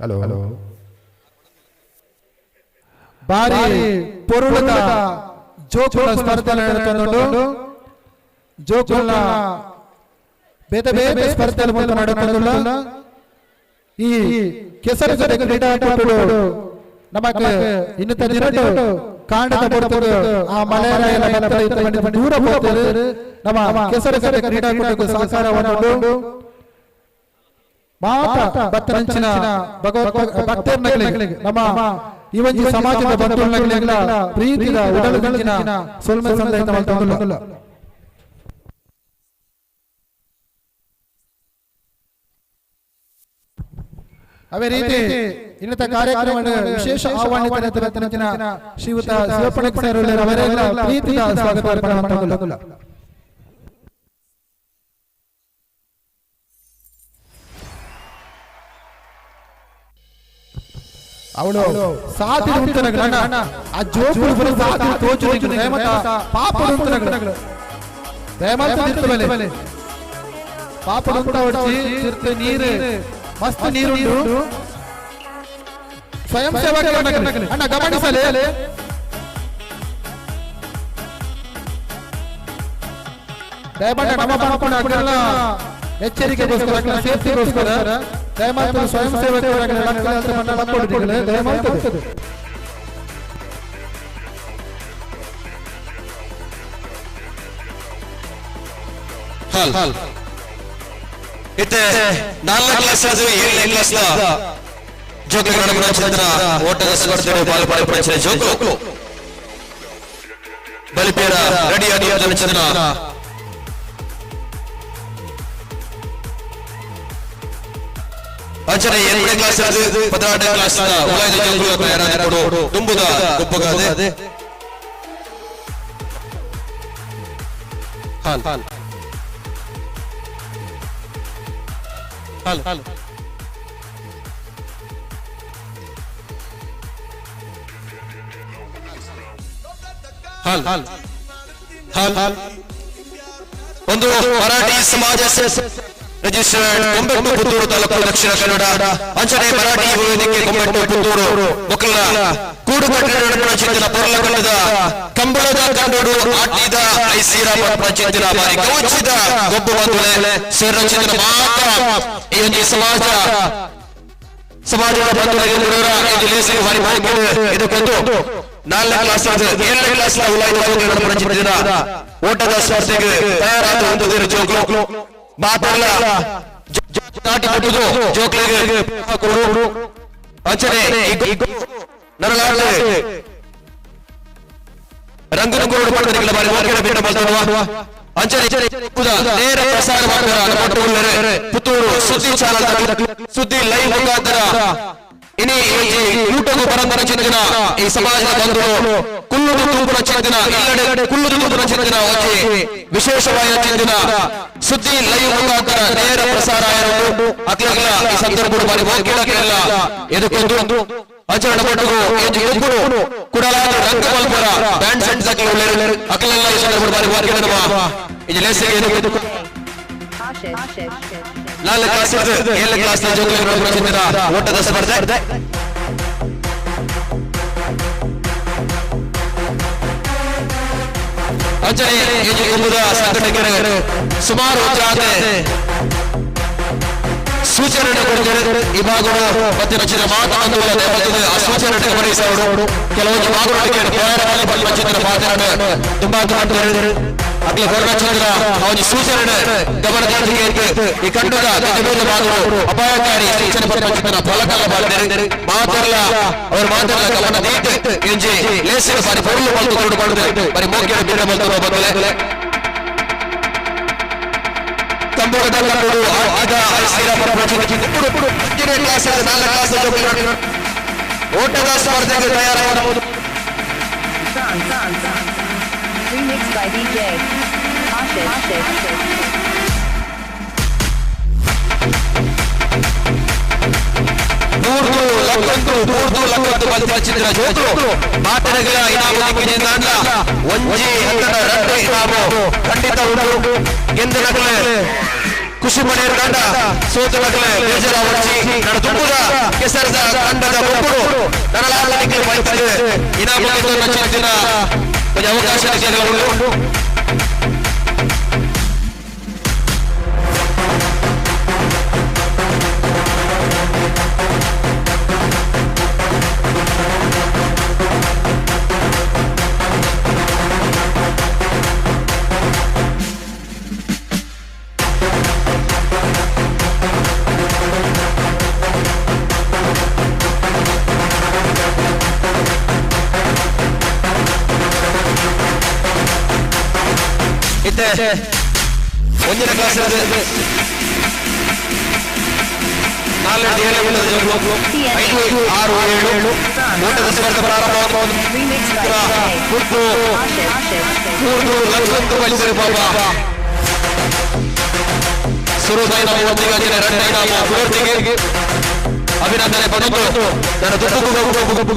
Speaker 3: ಹಲೋ ಹಲೋ ಬಾರಿ ಪೊರುಳದ ಜೋಕುಳ ಸ್ಪರ್ಧೆ ನಡೆದುಕೊಂಡು ಜೋಕುಳ ಬೇರೆ ಬೇರೆ ಸ್ಪರ್ಧೆಯಲ್ಲಿ ನಡೆದುಕೊಂಡ ಈ ಕೆಸರು ಜೊತೆ ಕ್ರೀಡಾಪಟುಗಳು ನಮಗೆ ಇನ್ನಿತ ದಿನಗಳು ಕಾಂಡದ ಬರ್ತದೆ ಆ ಮಲಯಾಳ ದೂರ ಹೋಗ್ತಾರೆ ನಮ್ಮ ಕೆಸರು ಜೊತೆ ಕ್ರೀಡಾಪಟುಗಳು ಸಹಕಾರವನ್ನು ಮಾತ ಬತ್ತರಂಚಿನ ಭಕ್ತರಿಗೆ ನಮ್ಮ ಈ ಒಂದು ಸಮಾಜದ ಬಂಧುಗಳಿಗೆಲ್ಲ ಪ್ರೀತಿಯ ಉಡಲುಗಳಿನ ಸೊಲ್ಮೆ ಸಂದೇಶ ಮಾಡ್ತಾ ಅವೇ ರೀತಿ ಇನ್ನಿತ ಕಾರ್ಯಕ್ರಮ ವಿಶೇಷ ಆಹ್ವಾನಿತ ಶ್ರೀಯುತ ಶಿವಪಣಕ್ ಸರ್ ಅವರೆಲ್ಲ ಪ್ರೀತಿಯ ಸ್ವಾಗತ ಮಾಡುತ್ತಾ ಅವಳು ಸಾತಿ ಉಂಟನಗಳ ಆ ಜೋಪುಳು ಬರೋ ಸಾತಿ ತೋಚು ನೇಮತ ಪಾಪ ಉಂಟನಗಳ ದಯಮಾಡಿ ತಿರ್ತಬಲೆ ಪಾಪ ಉಂಟ ಹೊಡ್ಚಿ ತಿರ್ತ ನೀರು ಮಸ್ತ್ ನೀರುಂಟು ಸ್ವಯಂ ಸೇವಕರನ್ನ ಅಣ್ಣ ಗಮನಿಸಲೇ ದಯಮಾಡಿ ನಮ್ಮ ಪಾಪನ ಅಗ್ರಲ್ಲ ಎಚ್ಚರಿಕೆಗೋಸ್ಕರ ಸೇಫ್ಟಿಗೋಸ್ಕರ ದಯಮಾಡಿ ಸ್ವಯಂ ಸೇವಕರಾಗಿ ಕೊಡುತ್ತೀರಿ ದಯಮಾಡಿ
Speaker 4: ಇತ್ತೆ 4ನೇ ಕ್ಲಾಸ್ ಅದು 7ನೇ ಕ್ಲಾಸ್ ಜೋಕುಗಳ ಚಂದ್ರ ಓಟದ ಸ್ಪರ್ಧೆಯಲ್ಲಿ ಪಾಲ್ಗೊಳ್ಳುವ ಜೋಕುಗಳು ಬಲಿಪೇರ ರೆಡಿ ಆಗಿ ಚಂದ್ರ ಅಂಚನೆ 2ನೇ ಕ್ಲಾಸ್ ಅದು 16ನೇ ಕ್ಲಾಸ್ ಉಲಾಯಿದ ಜೋಕುಗಳು ತಯಾರಾಗಿಕೊಂಡು ತುಂಬುದ ಗುಪ್ಪಗಾದೆ ಹಾಲ್ ಹಾಲ್ ಹಾಲ್ ಹಾಲ್ ಹಾಲ್ ಹಾಲ್ ಹಾಲ್ ಹಾಲ್ ಒಂದು ಮರಾಠಿ ಸಮಾಜ ರಿಜಿಸ್ಟರ್ಡ್ ಕೊಂಬೆಟ್ಟು ಪುತ್ತೂರು ತಾಲೂಕು ದಕ್ಷಿಣ ಕನ್ನಡ ಅಂಚನೆ ಮರಾಠಿ ವೇದಿಕೆ ಕೊಂಬೆಟ್ಟು ಪುತ್ತೂರು ಮಕ್ಕಳ ಕೂಡುಗಟ್ಟಡ ಚಿಂತನ ಪರ್ಲಕಲ್ಲದ ಕಂಬಳದ ಕಂಡೋಡು ಆಟಿದ ಐಸೀರ ಚಿಂತನ ಬಾರಿ ಕವಚಿದ ಗೊಬ್ಬ ಬಂಧುಗಳೇ ಸೇರಚಿಂತನ ಮಾತ್ರ ಈ ಒಂದು ಸಮಾಜದ ಬಂಧುಗಳಿಗೆ ಬಾರಿ ಮಾಹಿತಿ ಇದಕ್ಕೊಂದು 4ನೇ ಕ್ಲಾಸ್ 7ನೇ ಕ್ಲಾಸ್ ಉಲಾಯಿದ ಓಟದ ಸ್ಪರ್ಧೆಗೆ ತಯಾರಾದ ಒಂದು ಜೋಕುಗಳು ಮಾತಲ್ಲ ನಾಟಿ ಕೊಟ್ಟುದು ಜೋಕ್ಲಿಗೆ ಕೊಡು ಅಂಚನೆ ನರಳಾಡೆ ರಂಗನ ಕೊರಡು ಪಡೆದ ಬಾರಿ ಮೋಕೆರ ಬೇಡ ಬಲ್ತವ ಅಂಚನೆ ನೇರ ಪ್ರಸಾರ ಮಾಡುವ ಪುತ್ತೂರು ಸುದ್ದಿ ಚಾನಲ್ ಸುದ್ದಿ ಲೈವ್ ಮುಖಾಂತರ ಇನಿ ಯೂಟ್ಯೂಬ್ ಪರಂಪರ ಚಿಂತನ ಈ ಸಮಾಜದ ಬಂಧುಗಳು ಕುಲ್ಲುದು ತೂಪುನ ಚಿಂತನ ಇಲ್ಲಡೆ ಕುಲ್ಲುದು ತೂಪುನ ಚಿಂತನ ವಿಶೇಷವಾದ ಚಿಂತನ ಸುದ್ದಿ ಲೈವ್ ಮುಖಾಂತರ ನೇರ ಪ್ರಸಾರ ಆಯಿತು ಅಕ್ಲಗಲ ಈ ಸಂದರ್ಭದ ಬಾರಿ ಹೋಗಿಲ್ಲ ಇದಕ್ಕೊಂದು ಆಚರಣ ಪಟ್ಟುಗು ಯುವಕರು ಕುಡಲಾದ ರಂಗ ಮಲ್ಪರ ಬ್ಯಾಂಡ್ ಸೆಟ್ ಅಕ್ಲೆಲ್ಲ ಈ ಸಂದರ್ಭದ ಬಾರಿ ಹೋಗಿಲ್ಲ ಇದು ಲೇಸಿಗೆ 4ನೇ ಕ್ಲಾಸ್ 7ನೇ ಕ್ಲಾಸ್ ಜೋಕುಗಳ ಓಟದ ಸ್ಪರ್ಧೆ ಅಂಚನೆ ಎಂಬುದ ಸಂಘಟಕರು ಸುಮಾರು ಜಾತೆ ಸೂಚನೆ ಕೊಡುತ್ತಾರೆ ಈ ಭಾಗಗಳು ಮತ್ತೆ ರಚಿತ ಮಾತನಾಡುವ ಆ ಸೂಚನೆ ಗಮನಿಸೋರು ಕೆಲವೊಂದು ಭಾಗಗಳಿಗೆ ಮಾತನಾಡ ತುಂಬಾ ಹೇಳಿದರು ಅಗ್ಲ ಕೊರಚಂದ್ರ ಅವನ ಸೂಚನೆ ಗಮನಕ್ಕೆ ಈ ಕಂಡದ ಭಾಗಗಳು ಅಪಾಯಕಾರಿ ಸೂಚನೆ ಪರಚಿತನ ಫಲಕಲ ಮಾಡಿದ್ದಾರೆ ಮಾತಲ್ಲ ಅವರು ಮಾತಲ್ಲ ಗಮನ ನೀಡಿ ಎಂಜಿ ಲೇಸಿನ ಬಾರಿ ಪೊರ್ಲು ಬಂದು ಮಾಡಿದ್ದಾರೆ ಬರೀ ಮೋಕೆರ ಬೀರ ಬಂದರು ಬದಲೇ ಕಂಬೋದ ಕಂಡು ಆಗ ಐಸಿರ ಪರಚಿತ ಕ್ಲಾಸ್ 4ನೇ ಕ್ಲಾಸ್ ಓಟದ ಸ್ಪರ್ಧೆಗೆ ತಯಾರಾಗುವುದು
Speaker 5: Remixed by DJ Ashish.
Speaker 4: ನೂರು ಲಕ್ಕಂತು ತೂರ್ದು ಲಕ್ಕತ್ತು ಬಲ್ಚಿದ್ರ ಜೋತು ಮಾತನಗಳ ಇನಾಮು ನಿಮ್ಮಿನಿಂದ ಒಂಜಿ ಹತ್ತದ ರಡ್ಡು ಇನಾಮು ಖಂಡಿತ ಉಂಟು ಗೆಂದನಗಳೇ ಖುಷಿ ಪಡೆಯರು ಕಂಡ ಸೋತುಗಳೇ ಬೇಜಾರ ಹೊರಚಿ ನನ್ನ ತುಂಬುದ ಕೆಸರದ ಕಂಡದ ಒಬ್ಬರು ನನ್ನ ಲಾಭಕ್ಕೆ ಬಯಸಿದೆ ಇನಾಮು ಗೆಂದನ ಚಿಂತಿನ ಒಂದು ಅವಕಾಶ ಉಂಟು ಒಂದಿನ ಕ್ಲಾಸ್ 4-7 ಓಟದ ಸ್ಪರ್ಧೆ ಪ್ರಾರಂಭ ಸುರುಬೈನ ಒಂದಿಗೆ ಅಭಿನಂದನೆ ಪಡೆದು ನನ್ನ ದುಡ್ಡು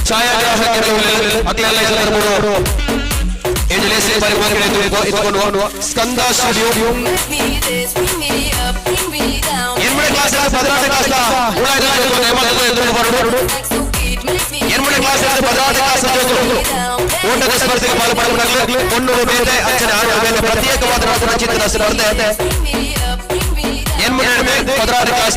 Speaker 4: ಛಾಯಾಗ್ರಾಹಕರು ಸ್ಕಂದ ಸ್ಟುಡಿಯೋ ಎನ್ಮಡೆ ಕ್ಲಾಸ್ ಓಟದ ಸ್ಪರ್ಧೆಗೆ ಪಾಲ್ಗೊಳ್ಳಲಾಗಲಿ ಮುನ್ನೂರು ಮೇಲೆ ಅಂಚನೆ ಆಟದ ಪ್ರತ್ಯೇಕವಾದ ಚಿತ್ರ ಸ್ಪರ್ಧೆ ಎನ್ಮಡೆ Bhadravati class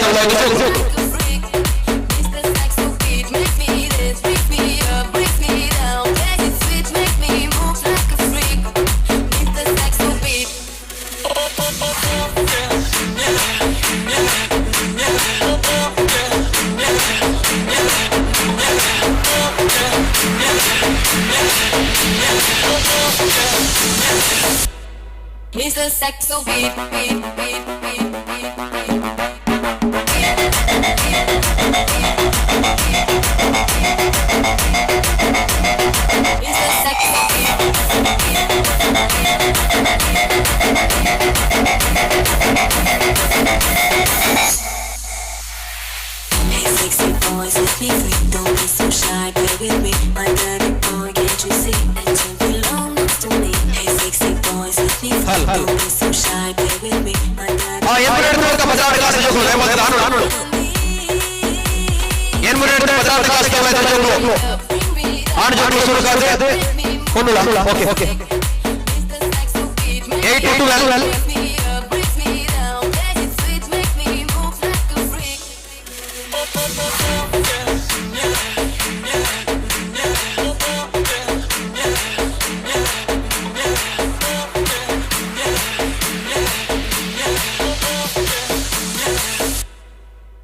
Speaker 6: Mr. Saxo beat, beat, beat, beat, beat, Mr. Saxo beat. Hey, sexy boys, let me free. Don't be so shy, play with me. My dirty boy, can't you see that you belong next to me? Hey, sexy boys, let me free. Don't be so shy, play with me. My dirty boy,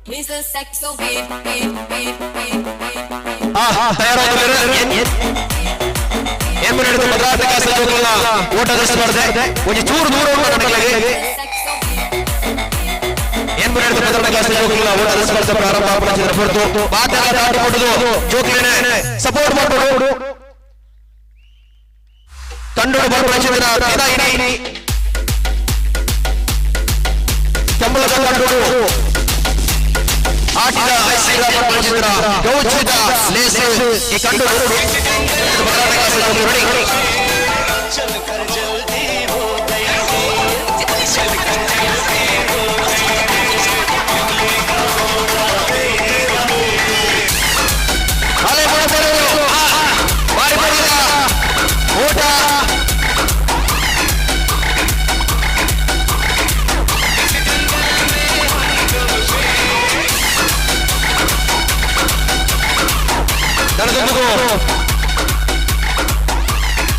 Speaker 6: Mr. Saxo beat, beat, beat, beat, beat.
Speaker 4: ಓಟದ ಸ್ಪರ್ಧೆ ಒಂದು ಚೂರು ದೂರ ಓಟದ ಸ್ಪರ್ಧೆ ಪ್ರಾರಂಭ support ಮಾಡ್ಬೋದು ತಂಡೋಡು ಕೆಂಬಳ ಆಟದ ಗೌಚಿತ ಲೇಸು ಈ ಕಂಡು ಓಟ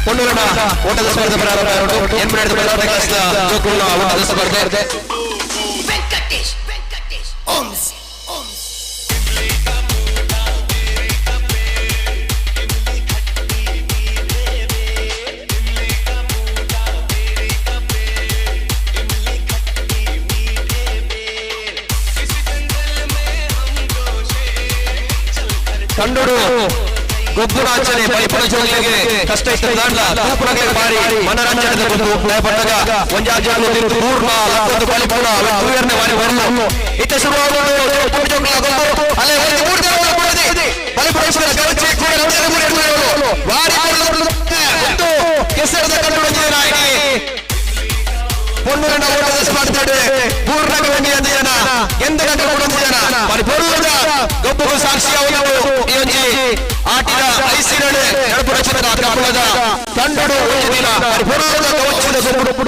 Speaker 4: ಪೊನ್ನೂರಿನ ಓಟದ ಸ್ಪರ್ಧೆ ಪ್ರಾರಂಭ. 8 ಮಿನಿಟ್ ಜೋಕುಳ್ಳ ಓಟದ ಸ್ಪರ್ಧೆ. ಕಂಡೋಡು ಗೊಬ್ಬರಾಚನೆ ಪರಿಪೂರ್ಣ ಜೋಲಿಗೆ ಕಷ್ಟ ಇಷ್ಟ ತೂಪುರಗೆ ಬಾರಿ ಮನರಂಜನದ ಒಂದು ಭಯಪಟ್ಟಾಗ ಒಂಜಾಜಾನು ಪೂರ್ಣ ಲಕ್ಕೊಂದು ಪರಿಪೂರ್ಣ ತೂಯರ್ನೆ ಬಾರಿ ಬರಲು ಇತ್ತ ಶುರುವಾಗುವುದು ಅಲ್ಲೇ ಪರಿಪೂರ್ಣ ಗಮನಿಸಿ ಕೆಸರದ ಕಂಡು ಪೊನ್ನೂರಿನ ಓಟದ ಸ್ಪರ್ಧೆ ಪೂರ್ಣಗೆ ವಂಡಿಯಂತ ಜನ ಎಂದ ಗಂಟೆ ಕೊಡುವಂತ ಜನ ಪರಿಪೂರ್ಣದ ಗೊಬ್ಬು ಸಾಕ್ಷಿಯಾಗುವುದು ಈ ಒಂಜಿ ಆಟಿನ ಐಸಿನಡೆ ನಡುಪು ರಚನದ ಕಪ್ಪಳದ ತಂಡಡು ದಿನ ಪರಿಪೂರ್ಣದ ಕವಚದ ಗೊಬ್ಬು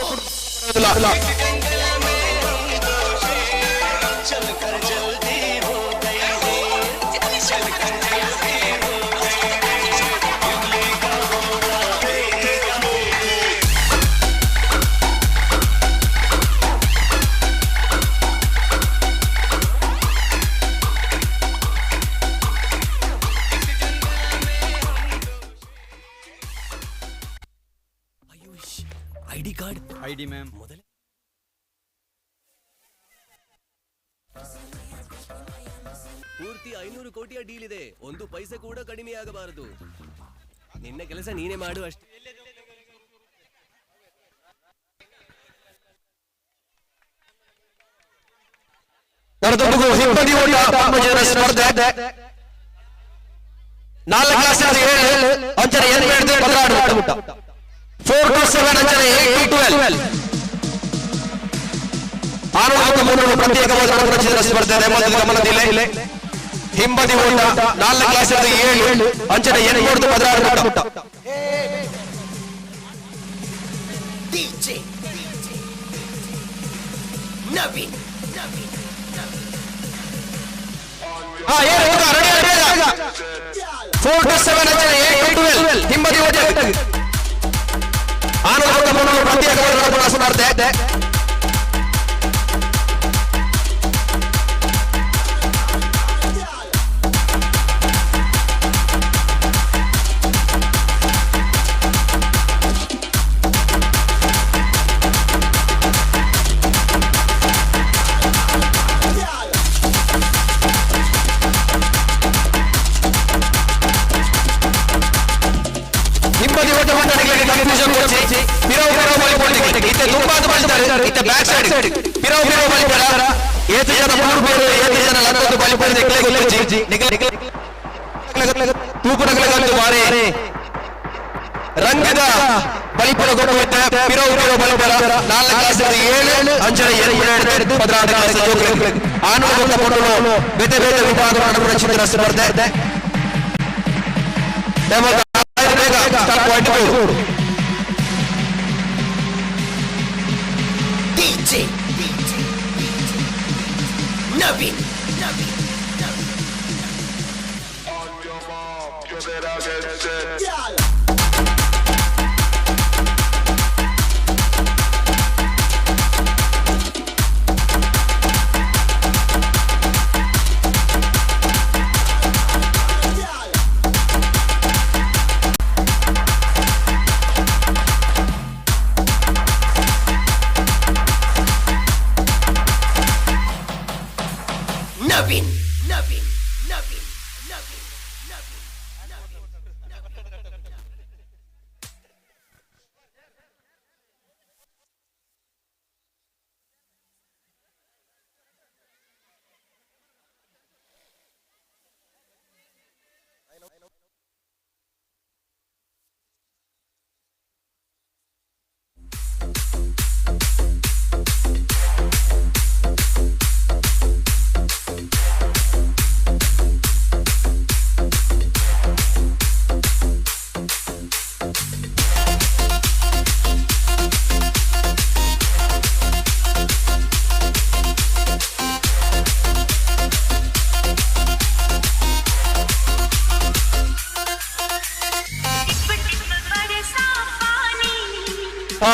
Speaker 7: ಐಡಿ ಮ್ಯಾಮ್
Speaker 8: ಪೂರ್ತಿ 500 ಕೋಟಿಯ ಡೀಲ್ ಇದೆ. ಒಂದು ಪೈಸೆ ಕೂಡ ಕಡಿಮೆ ಆಗಬಾರದು. ನಿನ್ನ ಕೆಲಸ ನೀನೇ ಮಾಡು ಅಷ್ಟೇ.
Speaker 4: ಸ್ಪರ್ಧೆ 4 ಕ್ಲಾಸ್ 7 ಅಂಚನೆ 4 to 7 ಅಂಚನೆ 8 to 12 6 ಪ್ರತ್ಯೇಕವಾದ ರಚಿಸಿದ ಸ್ಪರ್ಧೆ ಗಮನದಿಲ್ಲ. ಹಿಂಬದಿ ಓಟ 4 ಕ್ಲಾಸ್ 7 ಅಂಚನೆ 8 to 16
Speaker 8: ನವೀನ್
Speaker 4: 4 to 7 ಅಂಚನೆ 8 to 12 ಹಿಂಬದಿ ಓಟ ಪ್ರತ್ಯೇಕವಾದ ಸ್ಪರ್ಧೆ ರಂಗದ ಬಲಿಪಡ ಗೊಬ್ಬರ ನಾಲ್ಕು ಕ್ಲಾಸ್ 7 ಅಂಚನೆ 2 ಆನಂದ ಬೇತೆ ಬೇರೆ ವಿಭಾಗ ರಚಿಸಿದ ಸ್ಪರ್ಧೆ
Speaker 8: ನವೀನ್ ನವೀನ್ ನವೀನ್ ನವೀನ್ ನವೀನ್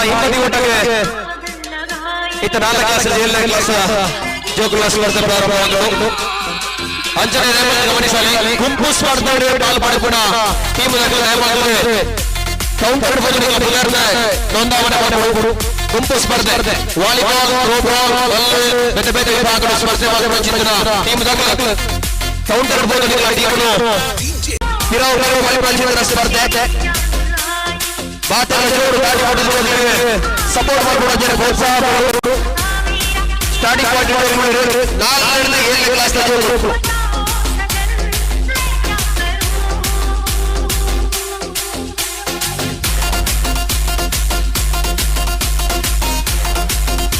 Speaker 4: ಹಿಂಬದಿ ಓಟಕ್ಕೆ ಇತ್ತ 4 ಕ್ಲಾಸ್ 7ನೇ ಕ್ಲಾಸ್ ಜೋಕುಲ ಸ್ಪರ್ಧೆ ಪ್ರಾರಂಭವಾದವು. ಅಂಚನೆ ಗಮನಿಸಲಿ ಗುಂಪು ಸ್ಪರ್ಧೆ ಪಾಲ್ಪಡಿಸಿದ ಟೀಮ್ ಕೌಂಟರ್ ನೋಂದಾವಣೆ ಮಾಡಬಹುದು. ಗುಂಪು ಸ್ಪರ್ಧೆ ವಾಲಿಬಾಲ್, ಥ್ರೋಬಾಲ್, ಬೇರೆ ಬೇರೆ ವಿಭಾಗಗಳ ಸ್ಪರ್ಧೆ ಪಾಲ್ಪಡಿಸಿದ ಟೀಮ್ ಕೌಂಟರ್ ಪಾಲ್ಪಡಿಸಿದ ಸ್ಪರ್ಧೆ ಸಪೋರ್ಟ್ ಮಾಡಿಕೊಡೋದು ಪ್ರೋತ್ಸಾಹ ಸ್ಟಾರ್ಟಿಂಗ್ ಪಾಯಿಂಟ್ 4ರಿಂದ 7ನೇ class starting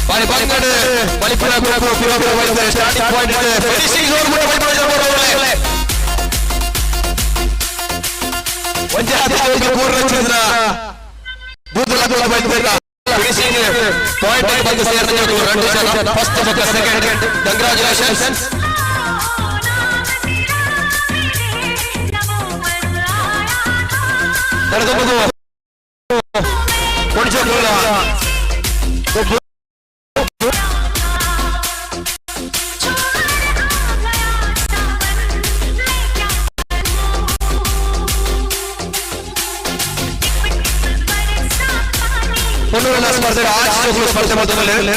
Speaker 4: point finishing zone ಕೂಡ ಫಿನಿಶಿಂಗ್ ಪಾಯಿಂಟ್ ಬಂದು ಸೇರಿದ 2 ಜನ ಫಸ್ಟ್ ಮತ್ತು ಸೆಕೆಂಡ್. ಕಂಗ್ರಾಚುಲೇಷನ್ಸ್. ಸ್ಪರ್ಧೆ ಆಜೋಗುಲು ಸ್ಪರ್ಧೆ ಮೊದಲೇ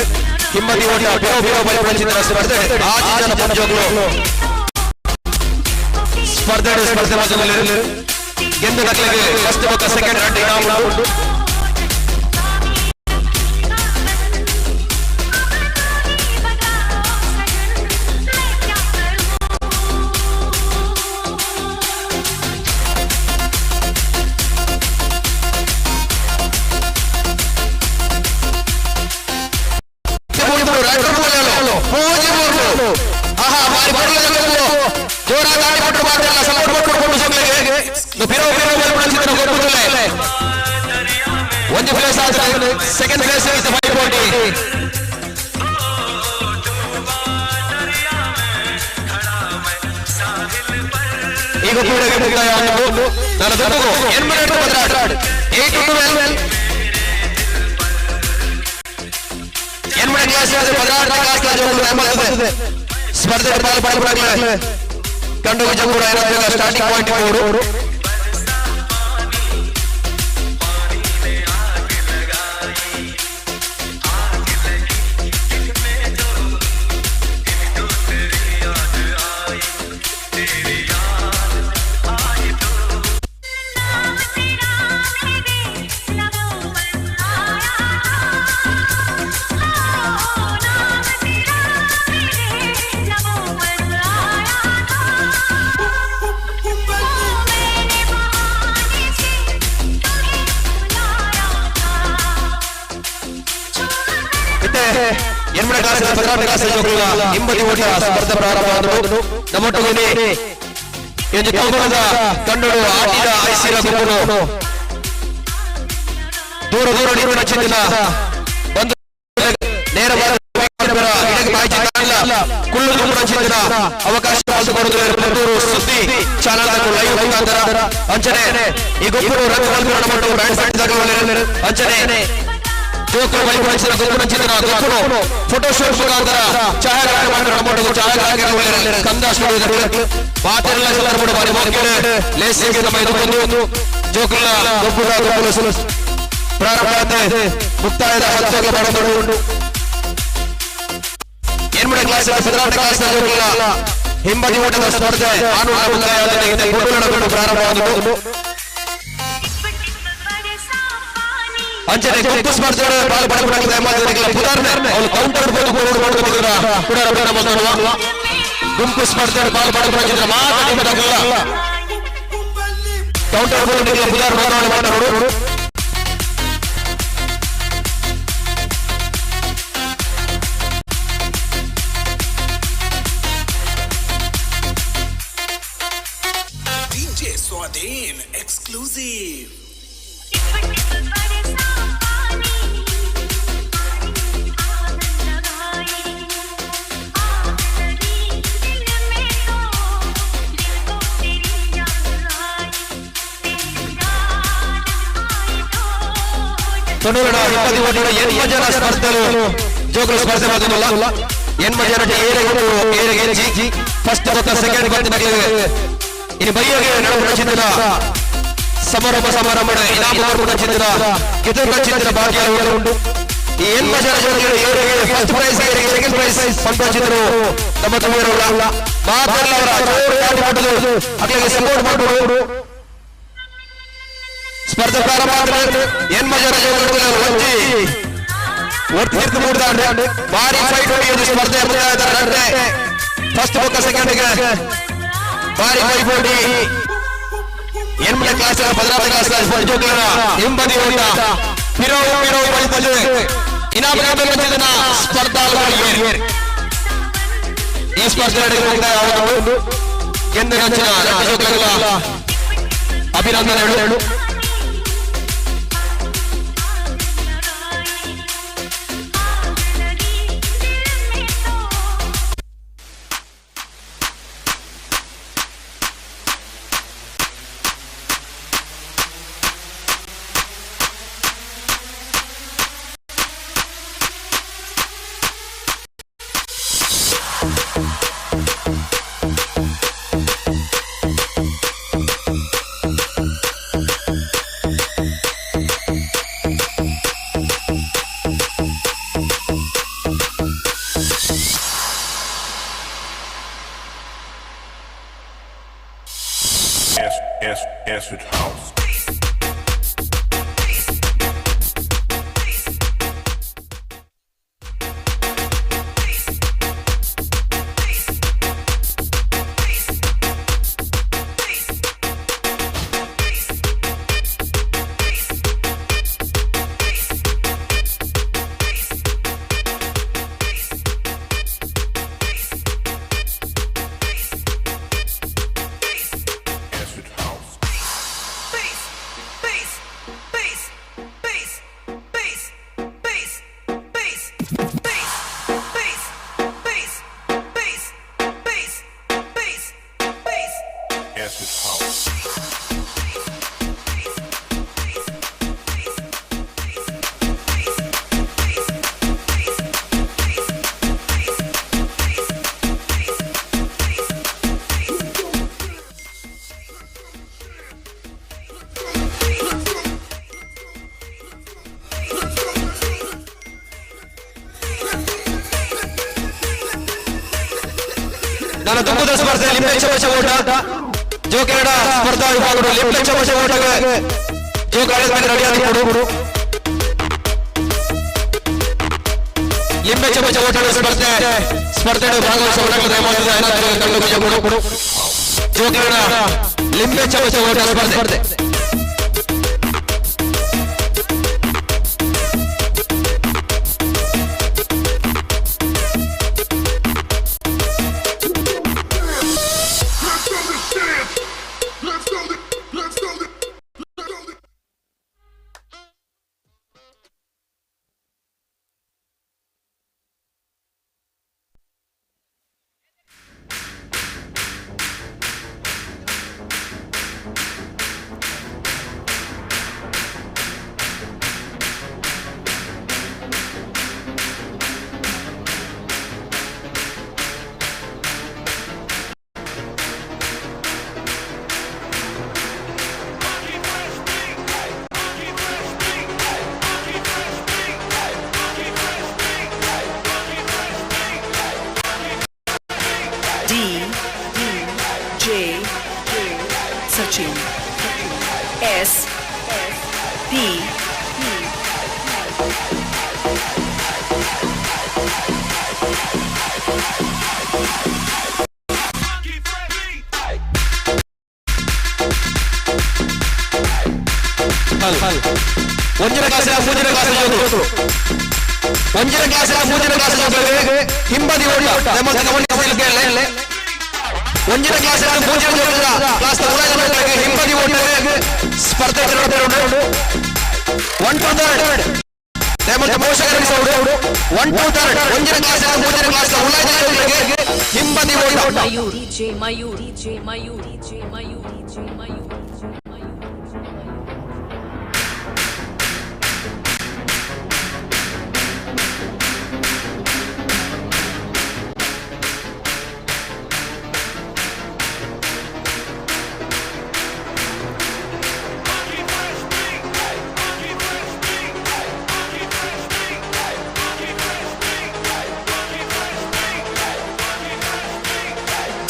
Speaker 4: ಹಿಂಬದಿ ಓಟ ಬಲಿಪಡಿಸಿದ ಸ್ಪರ್ಧೆ ಆಜನ ಪಂಜೋಗುಲು ಸ್ಪರ್ಧೆ ಮೊದಲೇ ಗೆದ್ದ ಮಕ್ಕಳಿಗೆ ಫಸ್ಟ್ ಮತ್ತು ಸೆಕೆಂಡ್ ರನ್ ಇನಾಮ ಉಂಟು. ಒಂದು ಪ್ಲೇಸ್ ಆದ್ರೆ ಸೆಕೆಂಡ್ ಪ್ಲೇಸ್ ಇಸ್ 540. ಈಗ ಕೂಡ ಮುಕ್ತಾಯ ಆಗುವುದು. ನಾನು ದೊಡ್ಡದು 8 ಕ್ಲಾಸ್ ಸ್ಪರ್ಧೆ ಪಾಲ್ಪಡಲಾಗಲೇ ಕಂಡು ವಿಜಯಪುರ ಸ್ಟಾರ್ಟಿಂಗ್ ಪಾಯಿಂಟ್ 4. ಹಿಂಬದಿ ಓಟ ಸ್ಪರ್ಧೆ ಪ್ರಾರಂಭವಾದವು. ನಮ್ಮೊಟ್ಟಿಗೆ ಇಂದು ತಮ್ಮದ ಕನ್ನಡ ಆಟಿದ ಐಸಿರ ಗುಂಪು ದೂರ ನೀರಿನ ಚಿಂತಿನ ಬಂದು ನೇರ ಕುಳ್ಳು ಚಿಂತಿನ ಅವಕಾಶ ಪುತ್ತೂರು ಸುದ್ದಿ ಚಾನಲ್ ಲೈವ್ ಮುಖಾಂತರ ಅಂಚನೆ ಈ ಗುಂಪು ರಂಗಮಂದಿರ ಬ್ಯಾಂಡ್ ಅಂಚನೆ ಜೋಕರು ಬಲಿಪಡಿಸಿದ ಗುಂಪಿನ ಚಿತ್ರ ಫೋಟೋ ಶೂಟ್ ಮುಖಾಂತರ ಛಾಯಾಗ್ರಾಹಕರ ಕಂದ ಸ್ಟುಡಿಯೋ ಪಾತೆಲ್ಲ ಲೇಸಿಗೆ ನಮ್ಮ ಇದು ಜೋಕುಲ ಗುಂಪು ಪ್ರಾರಂಭ ಮುಕ್ತಾಯದ ಹಂತಕ್ಕೆ ಬರಬಹುದು. 8ನೇ ಕ್ಲಾಸ್ 14ನೇ ಕ್ಲಾಸ್ ಹಿಂಬದಿ ಓಟದ ಸ್ಪರ್ಧೆ ಪ್ರಾರಂಭವಾದವು. ಅಂಚನೆ ಗುಂಪು ಸ್ಪರ್ಧೆ ಕೌಂಟರ್ ಗುಂಪು ಸ್ಪರ್ಧೆ ಪಾಲ್ಪಡಿಸಿದ ಕೌಂಟರ್ ಮಾತಾಡೋರು.
Speaker 7: Swadin exclusive.
Speaker 4: ತೊನ್ನೂರಡ 20 ಓಟಗಳ ಎನ್ಮಜನ ಸ್ಪರ್ಧೆಲು ಜೋಕುಲು ಸ್ಪರ್ಧೆ ಮಾಡುವುದಿಲ್ಲ. ಎನ್ಮಜನ ಏರೆಗೆ ಫಸ್ಟ್ ಮತ್ತು ಸೆಕೆಂಡ್ ಬಂದಿನಗಳಿಗೆ ಇನ್ನು ಬೈಯಗೆ ನಡುವೆ ಚಿತ್ರ ಸಮಾರಂಭ ಇನಾಮ ಚಿತ್ರ ಗೆದ್ದ ಚಿತ್ರ ಭಾಗ್ಯ ಉಂಟು. ಈ ಎನ್ಮಜನ ಏರೆಗೆ ಫಸ್ಟ್ ಪ್ರೈಸ್ ಸೆಕೆಂಡ್ ಪ್ರೈಸ್ ಸಂಪಾದಿಸಿದರು ನಮ್ಮ ತಮ್ಮವರಲ್ಲ ಮಾತಲ್ಲವರ ಅಲ್ಲಿಗೆ ಸಪೋರ್ಟ್ ಮಾಡುವರು. ಸ್ಪರ್ಧೆ ಪ್ರಾರಂಭ ಆದರೆ ಎನ್ಮಜನ ಒಟ್ಟು ಮೂಡಿದಾಂಡೆ ಭಾರಿ ಫೈಟ್ ಹೊಡೆಯುವುದು ಸ್ಪರ್ಧೆ ಫಸ್ಟ್ ಬೊಕ್ಕ ಸೆಕೆಂಡ್ಗೆ ಭಾರಿ ಪೈಪೋಟಿ. 8ನೇ ಕ್ಲಾಸ್ 14ನೇ ಕ್ಲಾಸ್ ಜೋಕುಗಳ ಹಿಂಬದಿ ಓಟ ಪಿರೋವು ಬಳಿತದೆ ಇನಾಮ ಸ್ಪರ್ಧಾಳುಗಳು ಈ ಸ್ಪರ್ಧೆ ನಡೆಯುವುದು ಎಂದು ನೆಚ್ಚಿನ ಜೋಕುಗಳ ಅಭಿನಂದನೆಗಳು.
Speaker 9: Acid house. ನಾನು ತುಂಬುದ ಸ್ಪರ್ಧೆ ಲಿಂಬೆ ಚಮಚ ಓಟ ಜೋಕೆರಡ ಸ್ಪರ್ಧಾ ವಿಭಾಗಗಳು ಲಿಂಬೆ ಚಮಚ ಓಟಗೆ ಜೋಕಾಡ ಮೇಲೆ ರೆಡಿಯಾಗಿ ಕೊಡು. ಲಿಂಬೆ ಚಮಚ ಓಟಗಳ ಸ್ಪರ್ಧೆ ಭಾಗವಹಿಸುವ ದಯಮಾಡಿ ಕೊಡು. ಜೋಕೆರಡ ಲಿಂಬೆ ಚಮಚ ಓಟ ಸ್ಪರ್ಧೆ
Speaker 10: S P
Speaker 4: ಒಂಜಿನ ಕಾಸಿನ ಮೂಜಿನ ಕಾಸಿನ ಜೋತು ಒಂಜಿನ ಕಾಸಿನ ಮೂಜಿನ ಕಾಸಿನ ಜೋತು ಹಿಂಬದಿ ಓಟ ನಮ್ಮಲ್ಲಿ ಗಮನಿಸಲಿಕ್ಕೆ ಒಂಜಿನ ಕ್ಲಾಸಿನ ಮೂಜಿನ ಜೋತು ಕ್ಲಾಸ್ ಉಳಿದ ಹಿಂಬದಿ ಓಟಕ್ಕೆ ಸ್ಪರ್ಧೆ ನಡೆಯುತ್ತಿರುವುದು 1 to 3rd ನಮ್ಮಲ್ಲಿ ಪೋಷಕರು 1 to 3rd ಒಂಜಿನ ಕ್ಲಾಸಿನ ಮೂಜಿನ ಕ್ಲಾಸ್ ಉಳಿದ ಜೋತು ಹಿಂಬದಿ ಓಟ ಮಯೂರಿ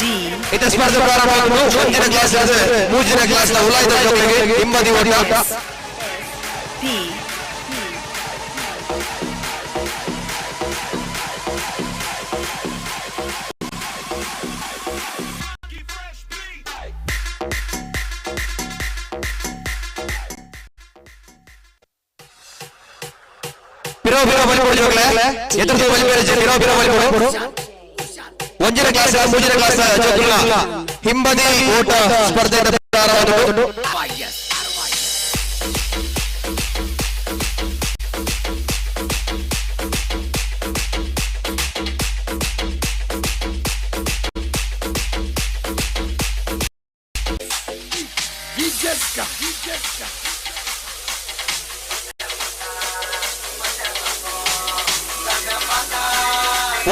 Speaker 10: D,
Speaker 9: ಇತ ಸ್ಪರ್ಧೆ ಪ್ರಾರಂಭವಾಗುವುದು. ಮುಂದಿನ ಕ್ಲಾಸ್ ಮೂಜಿನ ಕ್ಲಾಸ್ ನ ಉಲಾಯಿತ ಜೋಕುಲಿಗೆ ಹಿಂಬದಿ ಓಟ.
Speaker 10: P,
Speaker 9: ಪಿರೋ ಬಲಿಕೊಡು ಜೋಕುಲೆ ಎದುರು ಬಲಿಬೇರೆ ಪಿರೋ ಬಲಿಕೊಡು. ಒಂಜಿನ ಕ್ಲಾಸ್ ಮೂಜಿನ ಕ್ಲಾಸ್ ಜೋಕುಲ ಹಿಂಬದಿ ಓಟ ಸ್ಪರ್ಧೆ ಪ್ರಾರಂಭವಾಗುವುದು.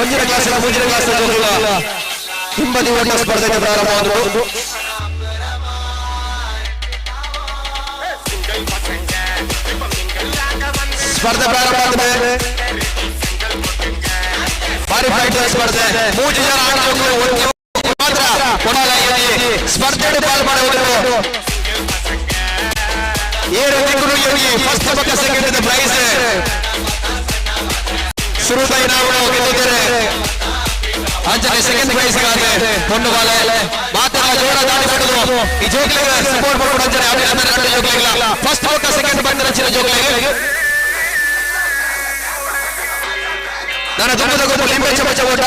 Speaker 9: ಒಂಜಿನ ಕ್ಲಾಸ್ ಮೂಜಿನ ಕ್ಲಾಸ್ ಜೋಕುಲ ಹಿಂಬದಿ ಓಟ ಸ್ಪರ್ಧೆ ಪ್ರಾರಂಭವಾಗುವುದು. ಸ್ಪರ್ಧೆ ಪ್ರಾರಂಭವಾಗಿದೆ. ಭಾರಿ ಫೈಟ್ ಸ್ಪರ್ಧೆ. 3 ಜನ ಆಟಗಾರರು ಮಾತ್ರ ಕೊಡಲಾಗಿದೆ. ಸ್ಪರ್ಧೆಯಲ್ಲಿ ಪಾಲ್ಗೊಳ್ಳುವುದು. 7 ದಿಕ್ಕುಗಳಿಗೆ ಫಸ್ಟ್ ಪಕ್ಕ ಸೆಕೆಂಡ್ ಪ್ರೈಸ್ ಶುರುತಾಯಿ ನಾವು ಗೆದ್ದಿದ್ದಾರೆ. ಅಂಚನೆ ಸೆಕೆಂಡ್ ಪ್ರೈಸ್ ಗಾದೆ ಹೊಂಡು ಬಾಲೆ ಮಾತ್ರ ಜೋರ ದಾಳಿ ಮಾಡುವುದು. ಈ ಜೋಕುಲಿಗೆ ಸಪೋರ್ಟ್ ಮಾಡುವುದು. ಅಂಚನೆ ಆಟಗಾರರ ಜೋಕುಲಿಗೆ ಫಸ್ಟ್ ಪಕ್ಕ ಸೆಕೆಂಡ್ ಬಂದ ರಚಿನ ಜೋಕುಲಿಗೆ ನನ್ನ ದುಮ್ಮದ ಗೊತ್ತು ಲಿಂಬೆ ಚಮಚ ಓಟ.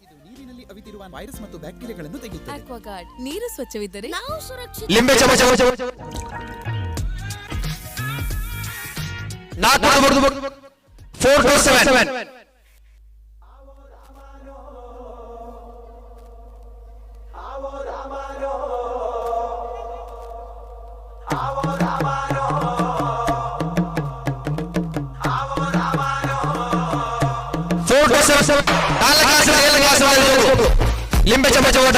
Speaker 11: ಇದು ನೀರಿನಲ್ಲಿ ಅವಿತಿರುವ ವೈರಸ್ ಮತ್ತು ಬ್ಯಾಕ್ಟೀರಿಯಾಗಳನ್ನು ತೆಗೆಯುತ್ತದೆ.
Speaker 12: ಆಕ್ವಾಗಾರ್ಡ್ ನೀರು ಸ್ವಚ್ಛವಿದ್ದರೆ ನಾವು ಸುರಕ್ಷಿತ.
Speaker 9: ಲಿಂಬೆ ಚಮಚ 4 to 7. ಲಿಂಬೆ ಚಮಚ ಓಟ.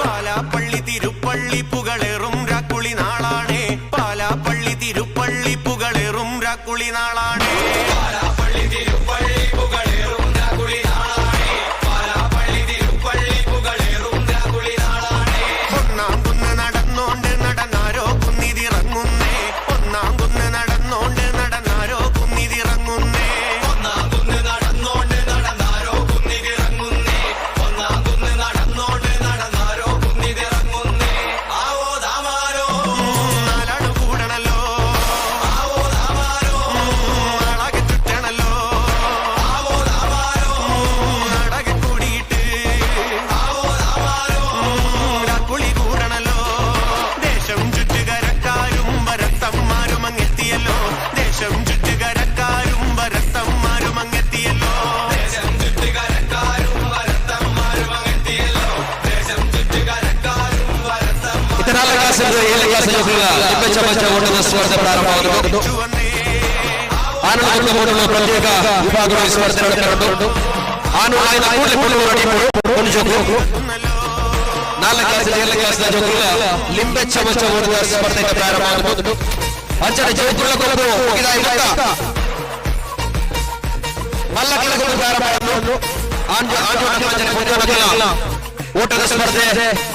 Speaker 13: പാലാപ്പള്ളി തിരുപ്പള്ളി പുകളേറും രാക്കുളി നാളാണേ. പാലാപ്പള്ളി തിരുപ്പള്ളി പുകളേറും രാക്കുളി നാളാണേ. പാലാപ്പള്ളി തിരുപ്പള്ളി പുകളേറും രാക്കുളി നാളാണേ. പാലാപ്പള്ളി തിരുപ്പള്ളി പുകളേറും രാക്കുളി നാളാണേ. ഒന്നാം കുന്ന് നടന്നോണ്ട് നടന്നാരോ കുന്നിതിറങ്ങുന്നേ. ഒന്നാം കുന്ന് നടന്നോണ്ട് നടന്നാരോ കുന്നിതിറങ്ങുന്നേ. ഒന്നാം കുന്ന് നടന്നോണ്ട് നടന്നാരോ കുന്നിതിറങ്ങുന്നേ. ഒന്നാം കുന്ന് നടന്നോണ്ട് നടന്നാരോ കുന്നിതിറങ്ങുന്നേ. ആവോ ദാമാരോ നാലാട് കൂടണല്ലോ. ആവോ ദാമാരോ അളകെ ചുറ്റണല്ലോ. ആവോ ദാമാരോ അടകെ കൂടിയിട്ട്. ആവോ ദാമാരോ രാക്കുളി കൂടണല്ലോ. ദേശം ചുറ്റുകരക്കാരും വരത്തന്മാരും അങ്ങെത്തിയല്ലോ. ദേശം ചുറ്റുകരക്കാരും വരത്തന്മാരും അങ്ങെത്തിയല്ലോ. ദേശം ചുറ്റുകരക്കാരും വരത്തന്മാരും അങ്ങെത്തിയല്ലോ. ദേശം ಚುಟ್ಟುಗರಕಾರು ವರತಮ್ಮ.
Speaker 9: ಇತರಾಲ ಕ್ಲಾಸ್ 7 ಕ್ಲಾಸ್ ಜೋಕುಲ ಲಿಂಬೆ ಚಮಚ ಓಟದ ಸ್ಪರ್ಧೆ ಪ್ರಾರಂಭವಾಗುವುದು. ಆನಂದ ಓಟದ ಪ್ರತ್ಯೇಕ ವಿಭಾಗಗಳು ಸ್ಪರ್ಧೆ ನಡೆಯುವುದು. ಆನಂದ ಕೂಡಲೇ ರೆಡಿ ಒಂದು ಜೋಕು. 4 ಕ್ಲಾಸ್ 7 ಕ್ಲಾಸ್ ಜೋಕುಲ ಲಿಂಬೆ ಚಮಚ ಓಟದ ಸ್ಪರ್ಧೆ ಪ್ರಾರಂಭವಾಗುವುದು. ಅಂಚನೆ ಜೋಕುಲ ಕೊಡಲು ಮುಗಿದ ಮಲ್ಲ ಕೆಳಗೆ ಪ್ರಾರಂಭವಾಗುವುದು. ಓಟದ ಸ್ಪರ್ಧೆ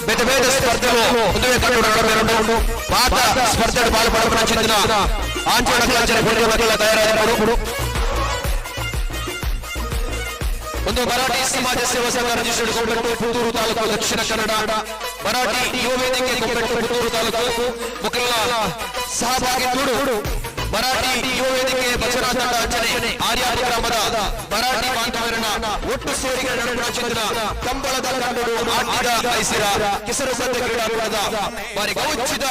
Speaker 9: ಬೇರೆ ಬೇರೆ ಸ್ಪರ್ಧೆಗಳು ಒಂದುವೇ ಕಂಡು ನಡೆಯುವುದು. ಪಾತ ಸ್ಪರ್ಧೆಗಳು ಪಾಲ್ಗೊಳ್ಳುವ ಚಿಂತನ ಆಂಚೋಣ ಕ್ಲಾಸ್ ತಯಾರಾಗಿರುವುದು. ಒಂದು ಮರಾಠಿ ಸಮಾಜ ಸೇವಾ ಸಂಘ ರಿಜಿಸ್ಟರ್ಡ್ ಕೊಂಬೆಟ್ಟು ಪುತ್ತೂರು ತಾಲೂಕು ದಕ್ಷಿಣ ಕನ್ನಡ. ಮರಾಠಿ ಯುವ ವೇದಿಕೆ ಕೊಂಬೆಟ್ಟು ಪುತ್ತೂರು ತಾಲೂಕು ಮುಖಂಡ ಸಹಭಾಗಿತ್ವಡು. ಮರಾಠಿ ಯುವ ವೇದಿಕೆ ಭಜನಾ ತಂಡ ಅಂಚನೆ ಆರ್ಯಾಪುರ ಗ್ರಾಮದ ಮರಾಠಿ ಬಾಂಧವರನ್ನ ಒಟ್ಟು ಸೇರಿಗೆ ನಡೆಯುವ ಚಿಂತನ ಕಂಬಳದ ಕಂಡು ಆಟಿದ ಐಸಿರ ಕಿಸರು ಸಂತೆ ಕ್ರೀಡಾಕೂಟದ ಬಾರಿ ಗೌಚಿದ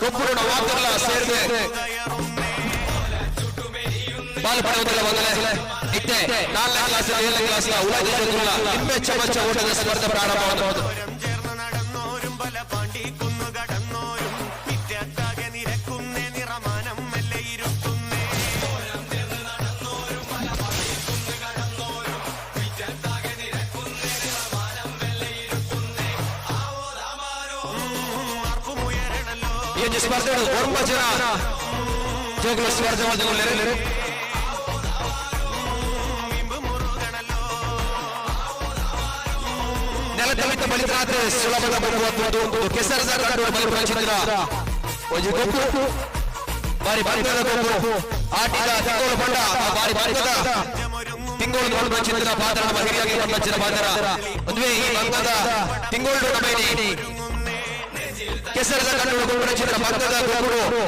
Speaker 9: ಒಬ್ಬರು ವಾದಲ್ಲ ಸೇರಿದೆ ಪಾಲ್ಪಡುವುದಿಲ್ಲ. ಮೊದಲೇ ಇತ್ತೆ 4ನೇ ಕ್ಲಾಸ್ 7ನೇ ಕ್ಲಾಸ್ ಉಳಿದ ಜೋಕುಲ ಲಿಂಬೆ ಚಮಚ ಓಟದ ಸ್ಪರ್ಧೆ ಪ್ರಾರಂಭವಾಗುವುದು. ಎಂಜಿ ಸ್ಪರ್ಧೆಗಳು 9 ಜನ ಜೋಗುಲ ಸ್ಪರ್ಧೆ ಮಾಡಿಕೊಳ್ಳಿದ್ದಾರೆ. ನೆಲದಲ್ಲಿದ್ದ ಬಲಿತರಾತ್ರೆ ಸುಲಭದ ಬರುವುದು ಕೆಸರದ ಕಂಡು ಬಲಿಪಂಚಿದ್ರ ಒಂದು ಗೊಬ್ಬು ಬಾರಿ ಬಂಧದ ಗೊಬ್ಬು ಆಟಿಗ ತಿಂಗೋಳು ಬಂಡ ಬಾರಿ ಬಂಧದ ತಿಂಗೋಳು ಬಲಿಪಂಚಿದ್ರ ಪಾತ್ರ ನಮ್ಮ ಹಿರಿಯಾಗಿ ಬಲಿಪಂಚಿದ ಪಾತ್ರ ಒಂದುವೇ ಈ ಬಂಧದ ತಿಂಗೋಳು ನಮೇನಿ ಕೆಸರದ ಕಂಡು ಬಲಿಪಂಚಿದ್ರ ಬಂಧದ ಗೊಬ್ಬು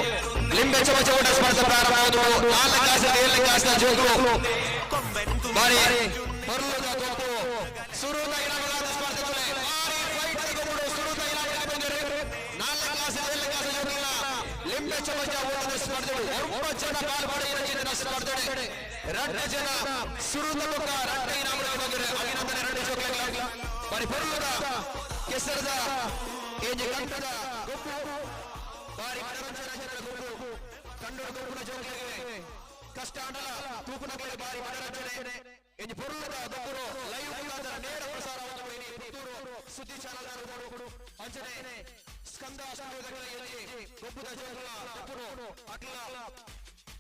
Speaker 9: ಲಿಂಬೆ ಚಮಚ ಓಟ ಸ್ಪರ್ಧೆ ಪ್ರಾರಂಭವಾದವು. 4 ಕಾಸಿನ 7 ಕಾಸಿನ ಜೋಗುಳು ಬಾರಿ ಪರ್ಲದ ಗೊಬ್ಬು ಸುರುದ ಇಲಾಖೆಗಳ ಸ್ಪರ್ಧೆಗಳು ಬಾರಿ ಫೈಟ್ ಗೊಬ್ಬು ಸುರುದ ಇಲಾಖೆ ಬಂದರೆ 4 ಕಾಸಿನ 7 ಕಾಸಿನ ಜೋಗುಳ ಲಿಂಬೆ ಚಮಚ ಓಟದ ಸ್ಪರ್ಧೆಗಳು 9 ಜನ ಪಾಲ್ಗೊಳ್ಳಿ ಇರಲಿನ ಸ್ಪರ್ಧೆ 2 ಜನ ಸುರುದ ಮುಖ 2 ಇನಾಮಗಳು ಬಂದರೆ ಅಭಿನಂದನೆ 2 ಜೋಗುಳ ಬಾರಿ ಪರ್ಲದ ಕೆಸರದ ಏಜೆ ಕಂಠದ ಗೊಬ್ಬು ಬಾರಿ ಮನರಂಜನಾ ಗೊಬ್ಬು ಕಂಡು ಗೊಬ್ಬುನ ಜೋಗಿಗೆ ಕಷ್ಟ ಅಂಡಲ ತೂಪುನಗಳಿಗೆ ಬಾರಿ ಮನರಂಜನೆ ಎಂಜಿ ಪೊರುಳದ ಗೊಬ್ಬರು ಲೈವ್ ಮುಖಾಂತರ ನೇರ ಪ್ರಸಾರವನ್ನು ಪುತ್ತೂರು ಸುದ್ದಿ ಚಾನಲ್ ಅಂಚನೆ ಸ್ಕಂದ ಸ್ಟುಡಿಯೋದ ಎಂಜಿ ಗೊಬ್ಬುದ ಜೋಗುಲ ಗೊಬ್ಬರು ಅಟ್ಲ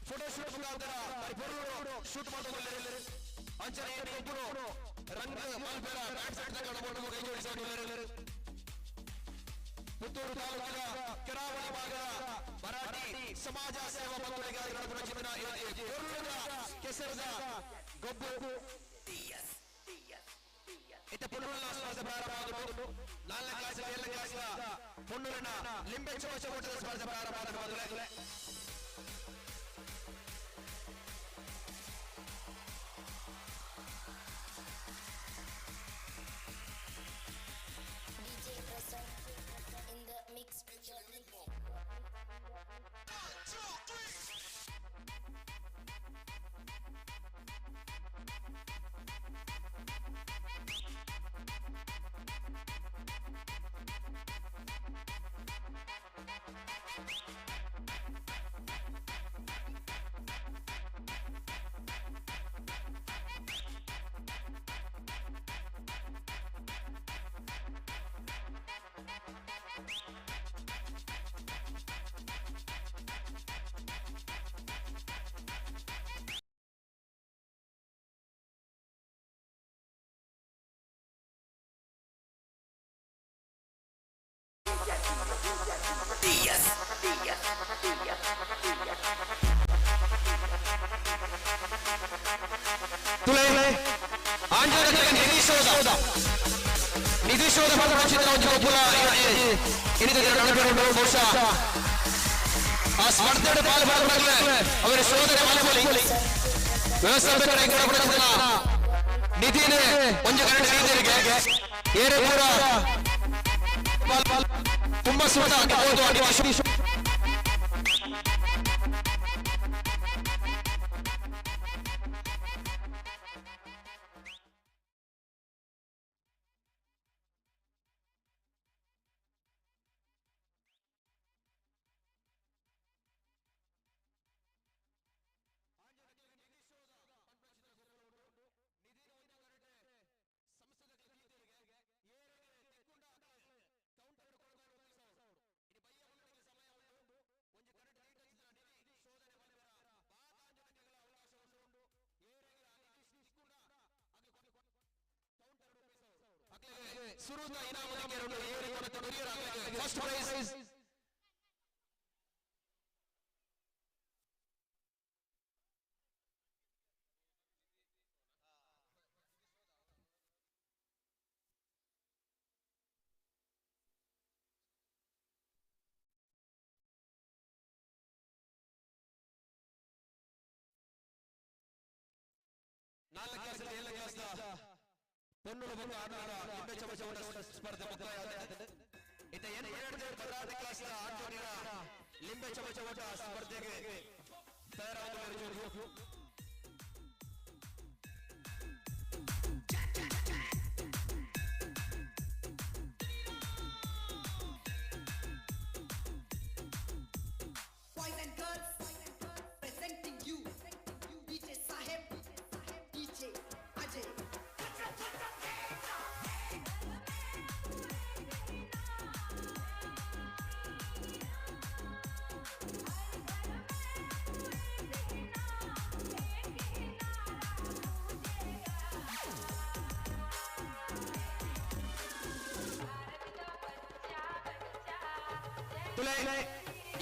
Speaker 9: ಫೋಟೋ ಶೂಟ್ ಮುಖಾಂತರ ಬಾರಿ ಪೊರುಳು ಶೂಟ್ ಮಾಡಿಕೊಳ್ಳಿರಲಿ ಅಂಚನೆ ಗೊಬ್ಬರು ರಂಗ ಮಲ್ಪೆರ ಬ್ಯಾಟ್ ಸೈಡ್ ತಗೊಂಡು ಕೈ ಜೋಡಿಸಿಕೊಳ್ಳಿರಲಿ. ಪುತ್ತೂರು ತಾಲೂಕಿನ ಕೆರಾವಳಿ ಭಾಗದ ಮರಾಠಿ ಸಮಾಜ ಸೇವಾ ಮಂಡಳಿಗಾಗಿ ನಡೆದ ಕೆಸರದ ಗೊಬ್ಬು ಇತ್ತ ಪುನ್ನೂರಿನ ಸ್ಪರ್ಧೆ ಪ್ರಾರಂಭವಾದವು. 4 ಕ್ಲಾಸ್ 7 ಕ್ಲಾಸ್ ಪುನ್ನೂರಿನ ಲಿಂಬೆ ಚಮಚ ಓಟದ ಸ್ಪರ್ಧೆ ಪ್ರಾರಂಭವಾದ ಮೊದಲೇ ನಿಧಿಶೋಧ ಪದಚಿತ್ರ ಬಹುಶಃ ಆ ಸ್ಪರ್ಧೆയുടെ പാൽഭാഗങ്ങളെ അവരെ ശോധന മലമൊഴി വ്യവസായ ನಿಧಿನೇ ಒಂದು ಕನ್ನಡ ರೀತಿಯಲ್ಲಿ ಏರೆ ಪೂರ ತುಂಬಾ ಸುತ್ತ ಆಗಬಹುದು ಅನಿವಾರ್ಯ. ಸುರುದ ಇನಾಮಗಳನ್ನು ಏರಿಕೊಂಡು ಕೊರಿಯರ್ ಫಸ್ಟ್ ಪ್ರೈಸ್ ಪೊನ್ನೂರು ಬಂದು ಆಟಗಾರ ಲಿಂಬೆ ಚಮಚ ಓಟ ಸ್ಪರ್ಧೆ ಮುಕ್ತಾಯವಾಗಿದೆ. ಇತ್ತ ಎರಡನೇ ಕ್ಲಾಸ್ ಆಟಗಾರ ಲಿಂಬೆ ಚಮಚ ಓಟ ಸ್ಪರ್ಧೆಗೆ ತಯಾರಾಗಲು ತುಲೆ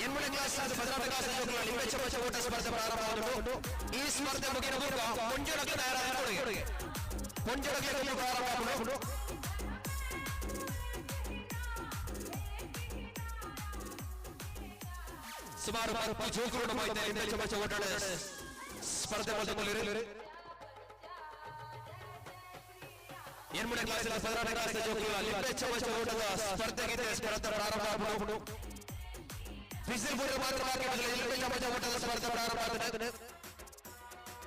Speaker 9: ಎನ್ಮೂರನೇ ಕ್ಲಾಸ್ ಭದ್ರಾವತಿ ಕ್ಲಾಸ್ ಲಿಂಗಚ್ಚ ಓಟ ಸ್ಪರ್ಧೆ ಪ್ರಾರಂಭವಾಗುವುದು. ಈ ಸ್ಪರ್ಧೆ ಮುಗಿದ ಬಳಿಕ ಪೊಂಜಡಕ್ಕೆ ತಯಾರಾಗಿ ಪೊಂಜಡಕ್ಕೆ ಪ್ರಾರಂಭವಾಗುವುದು. ಸುಮಾರು 10 ಜೋಕುಗಳು ಮಾಡಿದ್ದಾರೆ. ಲಿಂಗಚ್ಚ ಓಟ ಸ್ಪರ್ಧೆ ಮೊದಲು ಎನ್ಮೂರನೇ ಕ್ಲಾಸ್ ಭದ್ರಾವತಿ ಕ್ಲಾಸ್ ಜೋಕುಗಳು ಲಿಂಗಚ್ಚ ಓಟದ ಸ್ಪರ್ಧೆಗೆ ಸ್ಪರ್ಧೆ ಪ್ರಾರಂಭವಾಗುವುದು. ವಿಸಿಲ್ ಬೋರ್ಡ್ ಮಾತ್ರ ಓಟದ ಸ್ಪರ್ಧೆ ಪ್ರಾರಂಭವಾಗುತ್ತದೆ.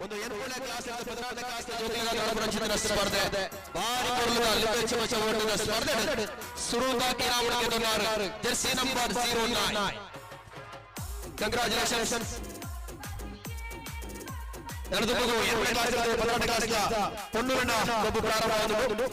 Speaker 9: ಒಂದು ಎನ್ಮೂರನೇ ಕ್ಲಾಸ್ ಭದ್ರಾವತಿ ಕ್ಲಾಸ್ ಜೋಕುಗಳ ಸ್ಪರ್ಧೆ ಭಾರಿ ಓಟದ ಸ್ಪರ್ಧೆ ಶುರುವಾಗಿ ಜರ್ಸಿ ನಂಬರ್ 09. ಕಂಗ್ರಾಚುಲೇಷನ್ಸ್. ನಡೆದು ಹೋಗುವ ಎನ್ಮೂರನೇ ಕ್ಲಾಸ್ ಭದ್ರಾವತಿ ಕ್ಲಾಸ್ ಪೊನ್ನೂರಿನ ಒಬ್ಬ ಪ್ರಾರಂಭವಾಗುವುದು.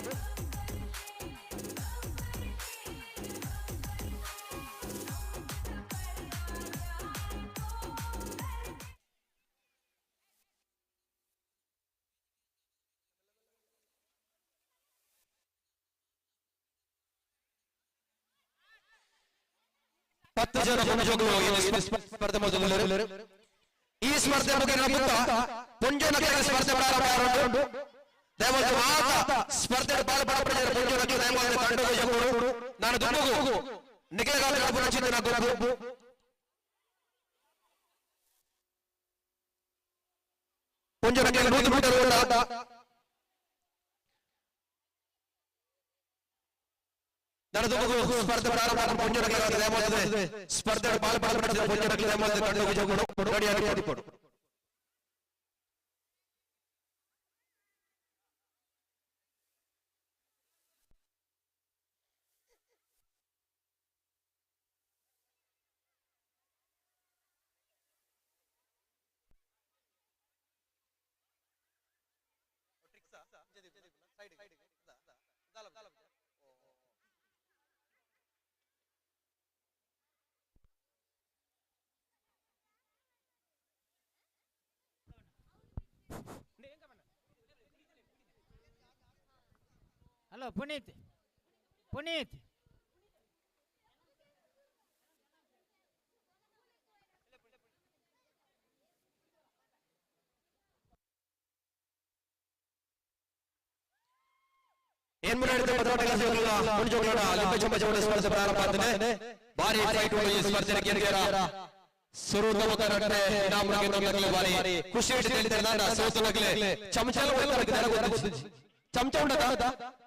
Speaker 9: ಸ್ಪರ್ಧೆ ಮೊದಲು ಈ ಸ್ಪರ್ಧೆ ಮುಗಿದ ಪುಂಜನಕ್ಕೆ ಸ್ಪರ್ಧೆ ಪ್ರಾರಂಭ. ದಯಮಾಡಿ ಸ್ಪರ್ಧೆ ನಾನು ದುಂಬುಗು ನಿಖಿಲಗಾಲ ಪುಂಜನಕ್ಕೆ ಸ್ಪರ್ಧೆ ಪ್ರಾರಂಭ. ಸ್ಪರ್ಧೆ ರೆಡಿಯಾಗಿ
Speaker 14: ಹಲೋ ಪುನೀತ್ ಪುನೀತ್
Speaker 9: ಸ್ಪರ್ಧೆ ಪ್ರಾರಂಭ ಆಗ್ತದೆ. ಭಾರಿ ಫೈಟ್ ಸ್ಪರ್ಧೆ ಶುರು ಬಾರಿ ಖುಷಿ ಸೋತನಗಲೆ ಚಮಚಲ ಚಮಚ ಉಂಟದ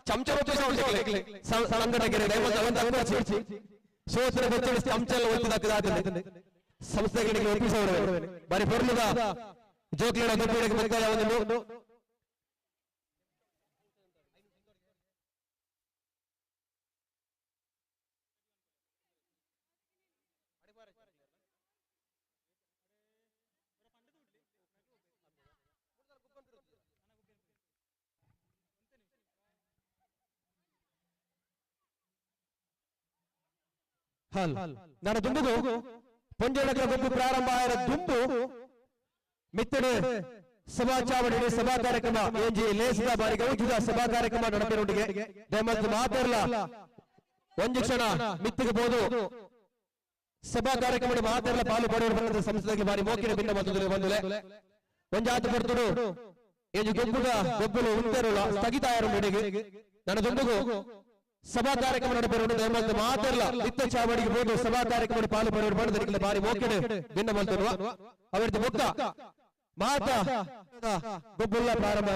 Speaker 9: ಚಮಚ ಸೋತರ ಚಮಚಲ ಒತ್ತದಾಗ್ತದೆ. ಸಂಸ್ಥೆಗಳಿಗೆ ಒಪ್ಪಿಸೋರು ಬಾರಿ ಪೊರ್ಲದ ಜೋಕ್ಲಿನ ದೊಡ್ಡ ಮುಕ್ತಾಯ ಒಂದು ನಾನು ದುಂಬುಗು ಪೊಂಜಡಗಳ ಗುಂಪು ಪ್ರಾರಂಭ ಆದ ದುಂಬು ಮಿತ್ತಡೆ ಸಭಾ ಚಾವಡಿ ಸಭಾ ಕಾರ್ಯಕ್ರಮ ಏಂಜಿ ಲೇಸಿದ ಬಾರಿಗೆ ಉಚಿತ ಸಭಾ ಕಾರ್ಯಕ್ರಮ ನಡೆಪಿನೊಂದಿಗೆ ದಯಮಾಡಿ ಮಾತಾಡಲ್ಲ ಒಂದು ಕ್ಷಣ ಮಿತ್ತಿಗೆ ಬೋದು ಸಭಾ ಕಾರ್ಯಕ್ರಮ ಮಾತಾಡಲ್ಲ ಪಾಲು ಪಡೆಯುವ ಸಂಸ್ಥೆಗೆ ಬಾರಿ ಮೋಕಿನ ಭಿನ್ನ ಬಂದಿದೆ ಬಂದಿದೆ ಒಂಜಾತು ಬರ್ತುಡು ಏಜು ಗುಂಪುಗ ಗೊಬ್ಬಲು ಉಂಟೆರುಳ ಸ್ಥಗಿತ ಆರು ಮೆಡೆಗೆ ನನ್ನ ದುಂಬುಗು ಸಭಾ ಕಾರ್ಯಕ್ರಮ ನಡೆಪಿರುವುದು ದಯಮಾಡಿ ಮಾತಾಡಲ್ಲ ನಿತ್ಯ ಚಾವಡಿಗೆ ಬೋದು ಸಭಾ ಕಾರ್ಯಕ್ರಮ ಪಾಲು ಪಡೆಯುವ ಬಂದಿರಲಿಲ್ಲ ಬಾರಿ ಮೋಕಿನ ಭಿನ್ನ ಬಂದಿರುವ ಅವರದ್ದು ಮುಕ್ತ ಮಾತಾ ಗೊಬ್ಬುಲ್ಲ ಪ್ರಾರಂಭ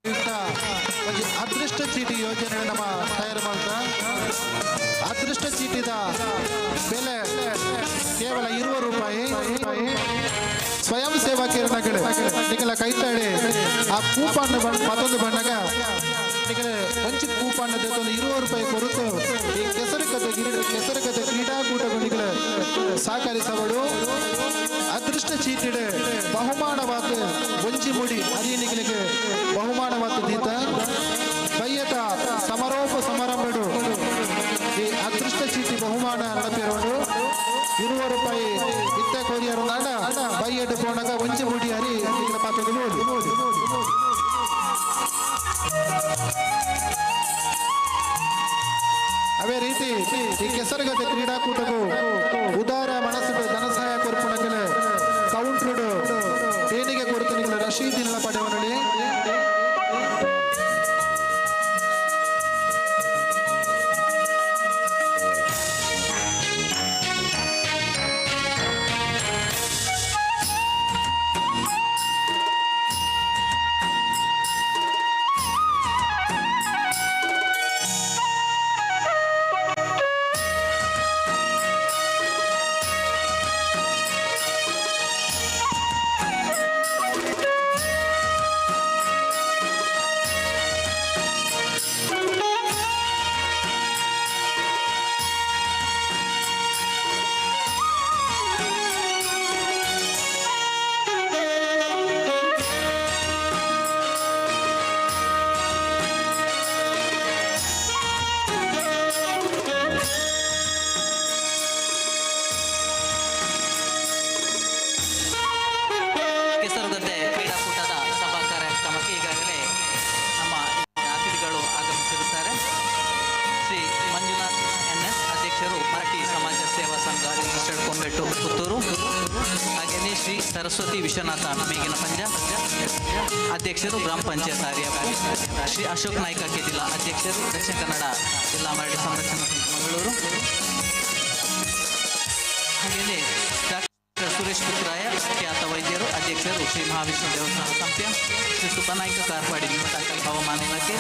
Speaker 3: ಒಂದು ಅದೃಷ್ಟ ಚೀಟಿ ಯೋಜನೆ ನಮ್ಮ ತಯಾರು ಮಾಡ್ತಾ ಅದೃಷ್ಟ ಚೀಟಿದ ಬೆಲೆ ಕೇವಲ 20 ರೂಪಾಯಿ. ಸ್ವಯಂ ಸೇವಾ ಕಿರಣಗಳು ನಿಖಲ ಕೈತಾಡಿ ಆ ಕೂಪನ್ ಮತ್ತೊಂದು ಬಣ್ಣಗ ನಿಖಲ ಒಂಚಿ ಕೂಪನ್ ಒಂದು 20 ರೂಪಾಯಿ ಕೊರತು ಈ ಕೆಸರುಗದ್ದೆ ಕ್ರೀಡಾಕೂಟಗಳಿಗೆ ಸಹಕರಿಸಬಡು. ಅದೃಷ್ಟ ಚೀಟಿಡೆ ಬಹುಮಾನವಾದ ಒಂಜಿ ಮುಡಿ ಅರಿಯನಿಗಳಿಗೆ ಬಹುಮಾನವಾದ ದೀತ ಬಯ್ಯಟ ಸಮಾರೋಪ ಸಮಾರಂಭಡು ಈ ಅದೃಷ್ಟ ಚೀಟಿ ಬಹುಮಾನ ನಡಪಿರೋಡು 20 ರೂಪಾಯಿ ಇತ್ತ ಕೋರಿಯರು ನಾಡ ಬಯ್ಯಟ ಪೋಣಗ ಒಂಜಿ ಮುಡಿ ಅರಿ ಪಾತ್ರದ ನೋಡಿ. ಅವೇ ರೀತಿ ಈ ಕೆಸರುಗದ್ದೆ ಕ್ರೀಡಾಕೂಟಗೂ ಉದಾರ ಮನಸ್ಸು ಧನ ಸಹಾಯ ಕೊರ್ಪಣಗಳು ಕೌಂಟ್ರುಡು ಏನಿಗೆ ಕೊರತು ನಿಗಳ ರಶೀದಿನ ಪಡೆವನಡಿ
Speaker 15: सरस्वती विश्वनाथ मेघिन पंजा अध्यक्षರು ग्राम पंचायत आर्यापु श्री अशोक नायक केदिला अध्यक्षರು दक्षिण कन्नಡ जिल्ला मराठी संरक्षण मंगळूರು ಹಾಗೆಯೇ ಡಾಕ್ಟರ್ ಸುರೇಶ್ ಪುತ್ರಾಯ ಖ್ಯಾತ ವೈದ್ಯರು ಅಧ್ಯಕ್ಷರು ಶ್ರೀ ಮಹಾವಿಷ್ಣು ದೇವಸ್ಥಾನ ಸಂಸ್ಥೆ ಶ್ರೀ ಸುಬ್ಬನಾಯ್ಕ ಕಾರ್ಪಾಡಿ ತಾಲೂಕು ಹವಾಮಾನ ಇಲಾಖೆ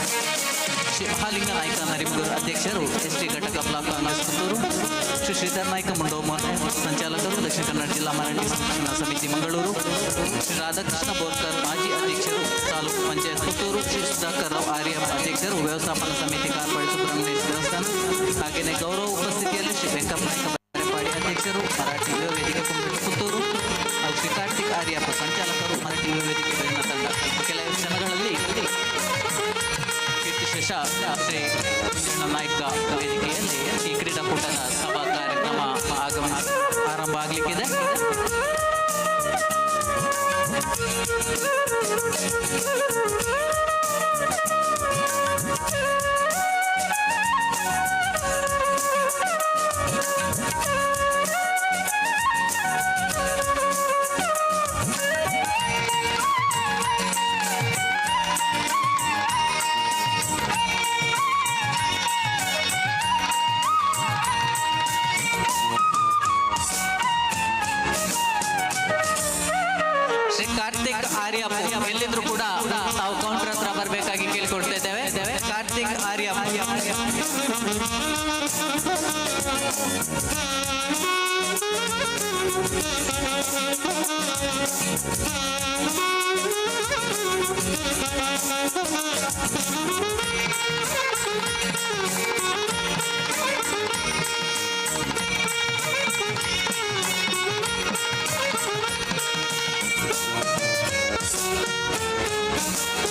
Speaker 15: ಶ್ರೀ ಮಹಾಲಿಂಗ ನಾಯ್ಕ ನರಿಮುಗೂರು ಅಧ್ಯಕ್ಷರು ಎಸ್ಟಿ ಘಟಕ ಬ್ಲಾಕ್ ಕಾಂಗ್ರೆಸ್ ಪುತ್ತೂರು ಶ್ರೀ ಶ್ರೀಧರ್ ನಾಯ್ಕ ಮುಂಡೋಮೋರ್ ಸಂಚಾಲಕರು ದಕ್ಷಿಣ ಕನ್ನಡ ಜಿಲ್ಲಾ ಮರಾಠಿ ಸಂರಕ್ಷಣಾ ಸಮಿತಿ ಮಂಗಳೂರು ಶ್ರೀ ರಾಧಾಕೃಷ್ಣ ಬೋರ್ಕರ್ ಮಾಜಿ ಅಧ್ಯಕ್ಷರು ತಾಲೂಕು ಪಂಚಾಯತ್ ಪುತ್ತೂರು ಶ್ರೀ ಸುಧಾಕರ್ ರಾವ್ ಆರ್ಯ ಅಧ್ಯಕ್ಷರು ವ್ಯವಸ್ಥಾಪನಾ ಸಮಿತಿ ಕಾರ್ಪಾಡಿ ಸುಬ್ರಹ್ಮಣ್ಯ ದೇವಸ್ಥಾನ ಹಾಗೆಯೇ ಗೌರವ ಉಪಸ್ಥಿತಿಯಲ್ಲಿ ಶ್ರೀ ವೆಂಕಟನಾಯ್ಕ ಬರೆಪಾಡಿ ಅಧ್ಯಕ್ಷರು ಮರಾಠಿ ಯುವ ವೇದಿಕೆ ಪುತ್ತೂರು ಹಾಗೂ ಶ್ರೀ ಕಾರ್ತಿಕ್ ಆರ್ಯಪ್ಪ ಸಂಚಾಲಕರು ಮರಾಠಿ ಯುವ ವೇದಿಕೆ ಬೆಳಗಿನ ತಂಡ ಕೆಲವು ಕ್ಷಣಗಳಲ್ಲಿ ಕೀರ್ತಿಶೇಷ ಶ್ರೀ ಮಂಜಣ್ಣ ನಾಯ್ಕ ವೇದಿಕೆಯಲ್ಲಿ ಈ ಕ್ರೀಡಾಕೂಟದ ಸಭಾ ಕಾರ್ಯಕ್ರಮ ಆರಂಭ ಆಗಲಿಕ್ಕಿದೆ. ಕಾರ್ತಿಕ್ ಆರ್ಯಪ್ಪ ಎಲ್ಲಿದ್ರು ಕೂಡ ತಾವು ಕೌಂಟರ್ ಹತ್ರ ಬರಬೇಕಾಗಿ ಕೇಳಿಕೊಳ್ತಾ ಇದ್ದೇವೆ. ಕಾರ್ತಿಕ್ ಆರ್ಯಪ್ಪ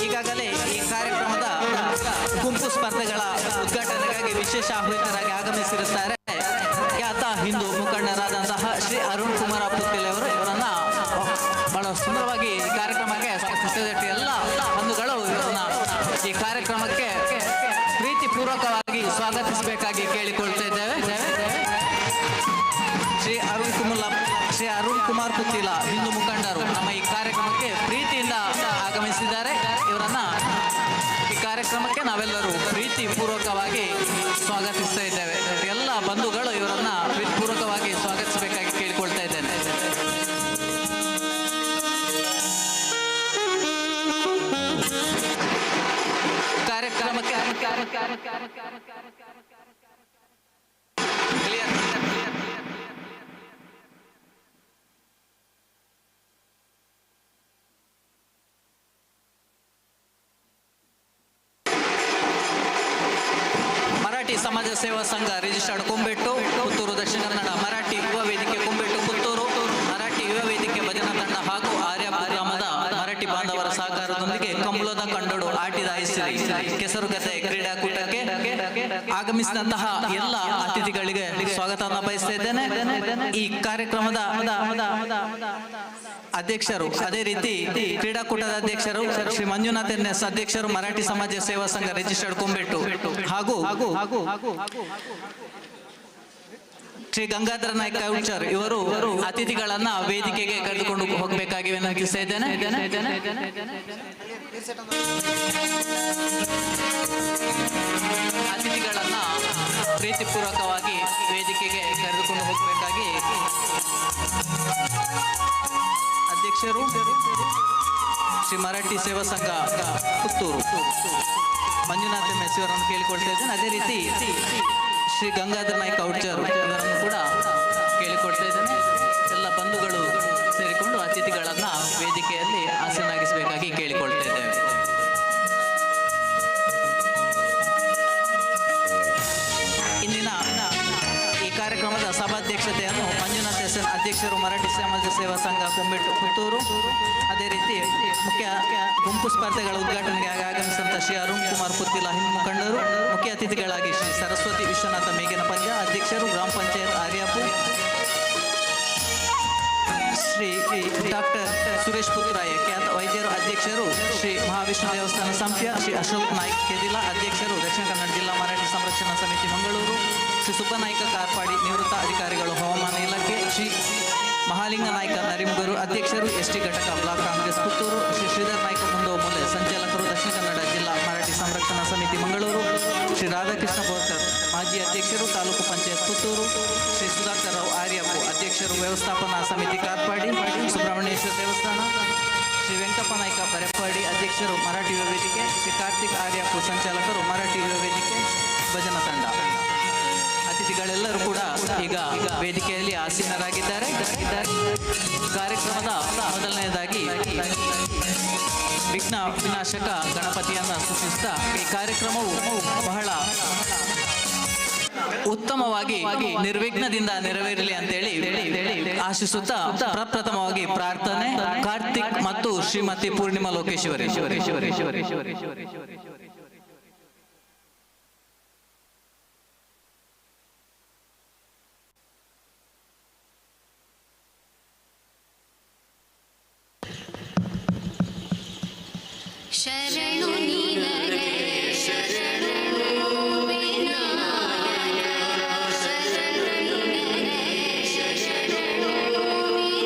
Speaker 15: ಈಗಾಗಲೇ ಈ ಕಾರ್ಯಕ್ರಮದ ಗುಂಪು ಸ್ಪರ್ಧೆಗಳ ಉದ್ಘಾಟನೆಗಾಗಿ ವಿಶೇಷ ಆಹ್ವಾನಿತರಾಗಿ ಆಗಮಿಸಿರುತ್ತಾರೆ ಖ್ಯಾತ ಹಿಂದೂ ಮುಖಂಡರಾದಂತಹ ಶ್ರೀ ಅರುಣ್ ಕುಮಾರ ಪುತ್ತಿಲ್ ಅವರು. ಇವರನ್ನ ಬಹಳ ಸುಂದರವಾಗಿ ಈ ಕಾರ್ಯಕ್ರಮಕ್ಕೆ ಸ್ವಾಗತಿಸಿದ ಎಲ್ಲ ಬಂಧುಗಳು ಇವರನ್ನ ಈ ಕಾರ್ಯಕ್ರಮಕ್ಕೆ ಪ್ರೀತಿಪೂರ್ವಕವಾಗಿ ಸ್ವಾಗತಿಸಬೇಕಾಗಿ ಕೇಳಿಕೊಳ್ತಾ ಇದ್ದೇವೆ. ಶ್ರೀ ಅರುಣ್ ಕುಮಾರ್ ಪುತ್ತಿಲ ಹಿಂದೂ ಮುಖಂಡರು ನಮ್ಮ ಈ ಕಾರ್ಯಕ್ರಮಕ್ಕೆ ಪ್ರೀತಿಯಿಂದ ಆಗಮಿಸಿದ್ದಾರೆ. ಇವರನ್ನ ಈ ಕಾರ್ಯಕ್ರಮಕ್ಕೆ ನಾವೆಲ್ಲರೂ ಪ್ರೀತಿಪೂರ್ವಕವಾಗಿ ಸ್ವಾಗತಿಸ್ತಾ ಇದ್ದೇವೆ. ಎಲ್ಲ ಬಂಧುಗಳು ಇವರನ್ನ ಪ್ರೀತಿಪೂರ್ವಕವಾಗಿ ಸ್ವಾಗತಿಸಬೇಕಾಗಿ ಕೇಳಿಕೊಳ್ತಾ ಇದ್ದೇನೆ. ಮರಾಠಿ ಸಮಾಜ ಸೇವಾ ಸಂಘ ರಿಜಿಸ್ಟರ್ಡ್ ಕೊಂಬೆಟ್ಟು ಪುತ್ತೂರು ದಕ್ಷಿಣ ಕನ್ನಡ, ಮರಾಠಿ ಯುವ ವೇದಿಕೆ ಕೊಂಬೆಟ್ಟು ಪುತ್ತೂರು, ಮರಾಠಿ ಯುವ ವೇದಿಕೆ ಭಜನಾ ತಂಡ ಹಾಗೂ ಆರ್ಯಾಪುರ ಗ್ರಾಮದ ಮರಾಠಿ ಬಾಂಧವರ ಸಹಕಾರದೊಂದಿಗೆ ಕಂಬಳದ ಕಂಡೋಡು ಆಟಿದ ಐಸಿರಿ ಕೆಸರುಗದ್ದೆ ಕ್ರೀಡಾಕೂಟಕ್ಕೆ ಆಗಮಿಸಿದಂತಹ ಎಲ್ಲ ಅತಿಥಿಗಳಿಗೆ ಸ್ವಾಗತವನ್ನು ಬಯಸ್ತಾ ಇದ್ದೇನೆ. ಈ ಕಾರ್ಯಕ್ರಮದ ಅಧ್ಯಕ್ಷರು, ಅದೇ ರೀತಿ ಕ್ರೀಡಾಕೂಟದ ಅಧ್ಯಕ್ಷರು ಶ್ರೀ ಮಂಜುನಾಥ್ ಎನ್ಎಸ್ ಅಧ್ಯಕ್ಷರು, ಮರಾಠಿ ಸಮಾಜ ಸೇವಾ ಸಂಘ ರಿಜಿಸ್ಟರ್ಡ್ ಕೊಂಬೆಟ್ಟು ಹಾಗೂ ಶ್ರೀ ಗಂಗಾಧರ ನಾಯ್ಕ ಕೌಚರ್ ಇವರು ಅತಿಥಿಗಳನ್ನ ವೇದಿಕೆಗೆ ಕರೆದುಕೊಂಡು ಹೋಗಬೇಕಾಗಿ ವಿನಂತಿಸ್ತಾ ಇದ್ದೇನೆ. ಅತಿಥಿಗಳನ್ನ ಪ್ರೀತಿಪೂರ್ವಕವಾಗಿ ವೇದಿಕೆಗೆ ಕರೆದುಕೊಂಡು ಹೋಗಬೇಕಾಗಿ ಅಧ್ಯಕ್ಷರು ಶ್ರೀ ಮರಾಠಿ ಸೇವಾ ಸಂಘ ಪುತ್ತೂರು ಮಂಜುನಾಥ ಮೆಸ್ ಇವರನ್ನು ಕೇಳಿಕೊಳ್ತಾ ಇದ್ದೇನೆ. ಅದೇ ರೀತಿ ಶ್ರೀ ಗಂಗಾಧರ ನಾಯ್ಕ ಕೌಚರ್ ಇವರನ್ನು ಕೂಡ ಕೇಳಿಕೊಳ್ತಾ ಇದ್ದೇನೆ. ಎಲ್ಲ ಬಂಧುಗಳು ಸೇರಿಕೊಂಡು ಅತಿಥಿಗಳನ್ನ ವೇದಿಕೆಯಲ್ಲಿ ಆಸೀನಾಗಿಸಬೇಕಾಗಿ ಕೇಳಿಕೊಳ್ತಾ ಇದ್ದೇವೆ. ಇಂದಿನ ಈ ಕಾರ್ಯಕ್ರಮದ ಸಭಾಧ್ಯಕ್ಷತೆಯನ್ನು ಮಂಜುನಾಥ್ ಎಸ್ ಎನ್ ಅಧ್ಯಕ್ಷರು, ಮರಾಠಿ ಸಮಾಜ ಸೇವಾ ಸಂಘ ಕೊಂಬೆಟ್ಟು ಪುತ್ತೂರು, ಅದೇ ರೀತಿ ಮುಖ್ಯ ಗುಂಪು ಸ್ಪರ್ಧೆಗಳ ಉದ್ಘಾಟನೆಗೆ ಆಗಮಿಸಿದಂಥ ಶ್ರೀ ಅರುಣ್ ಕುಮಾರ್ ಪುತ್ತಿಲ ಹಿಂದೂ ಮುಖಂಡರು, ಮುಖ್ಯ ಅತಿಥಿಗಳಾಗಿ ಶ್ರೀ ಸರಸ್ವತಿ ವಿಶ್ವನಾಥ ಮೇಘನ ಪಂಜ ಅಧ್ಯಕ್ಷರು, ಗ್ರಾಮ ಪಂಚಾಯತ್ ಆರ್ಯಾಪು, ಶ್ರೀ ಡಾಕ್ಟರ್ ಸುರೇಶ್ ಪುತ್ತೂರಾಯ ಖ್ಯಾತ ವೈದ್ಯರು ಅಧ್ಯಕ್ಷರು, ಶ್ರೀ ಮಹಾವಿಷ್ಣು ದೇವಸ್ಥಾನ ಸಂಸ್ಥೆ ಶ್ರೀ ಅಶೋಕ್ ನಾಯ್ಕ್ ಕೆದಿಲ ಅಧ್ಯಕ್ಷರು, ದಕ್ಷಿಣ ಕನ್ನಡ ಜಿಲ್ಲಾ ಮರಾಠಿ ಸಂರಕ್ಷಣಾ ಸಮಿತಿ ಮಂಗಳೂರು, ಶ್ರೀ ಸುಬ್ಬನಾಯ್ಕ ಕಾರ್ಪಾಡಿ ನಿವೃತ್ತ ಅಧಿಕಾರಿಗಳು ಹವಾಮಾನ ಇಲಾಖೆ, ಶ್ರೀ ಮಹಾಲಿಂಗ ನಾಯ್ಕ ನರಿಮುಗರು ಅಧ್ಯಕ್ಷರು, ಎಸ್ ಟಿ ಘಟಕ ಬ್ಲಾಕ್ ಕಾಂಗ್ರೆಸ್ ಪುತ್ತೂರು, ಶ್ರೀ ಶ್ರೀಧರ್ ನಾಯ್ಕ ಮುಂದೋಮೂಲೆ ಸಂಚಾಲಕರು, ದಕ್ಷಿಣ ಕನ್ನಡ ಜಿಲ್ಲಾ ಮರಾಠಿ ಸಂರಕ್ಷಣಾ ಸಮಿತಿ ಮಂಗಳೂರು, ಶ್ರೀ ರಾಧಾಕೃಷ್ಣ ಬೋರ್ಕರ್ ಮಾಜಿ ಅಧ್ಯಕ್ಷರು, ತಾಲೂಕು ಪಂಚಾಯತ್ ಪುತ್ತೂರು, ಶ್ರೀ ಸುಧಾಕರ್ ರಾವ್ ಆರ್ಯಾಪು ಅಧ್ಯಕ್ಷರು, ವ್ಯವಸ್ಥಾಪನಾ ಸಮಿತಿ ಕಾರ್ಪಾಡಿ ಸುಬ್ರಹ್ಮಣ್ಯೇಶ್ವರ ದೇವಸ್ಥಾನ, ಶ್ರೀ ವೆಂಕಪ್ಪ ನಾಯ್ಕ ಬರೆಪ್ಪಾಡಿ ಅಧ್ಯಕ್ಷರು, ಮರಾಠಿ ಯುವ ವೇದಿಕೆ, ಶ್ರೀ ಕಾರ್ತಿಕ್ ಆರ್ಯಾಪು ಸಂಚಾಲಕರು, ಮರಾಠಿ ಯುವ ವೇದಿಕೆ ಭಜನಾ ತಂಡ. ಅತಿಥಿಗಳೆಲ್ಲರೂ ಕೂಡ ಈಗ ವೇದಿಕೆಯಲ್ಲಿ ಆಸೀನರಾಗಿದ್ದಾರೆ. ಕಾರ್ಯಕ್ರಮದ ಮೊದಲನೆಯದಾಗಿ ವಿಘ್ನ ವಿನಾಶಕ ಗಣಪತಿಯನ್ನು ಸೂಚಿಸುತ್ತಾ ಈ ಕಾರ್ಯಕ್ರಮವು ಬಹಳ ಉತ್ತಮವಾಗಿ ನಿರ್ವಿಘ್ನದಿಂದ ನೆರವೇರಲಿ ಅಂತೇಳಿ ಆಶಿಸುತ್ತಾ ಪ್ರಪ್ರಥಮವಾಗಿ ಪ್ರಾರ್ಥನೆ ಕಾರ್ತಿಕ್ ಮತ್ತು ಶ್ರೀಮತಿ ಪೂರ್ಣಿಮಾ ಲೋಕೇಶ್ವರಿ.
Speaker 6: ಶರಣು ನೀನಗೆ ಶರಣು ವಿನಾಯಕ ಶರಣು ನೀನಗೆ ಶರಣು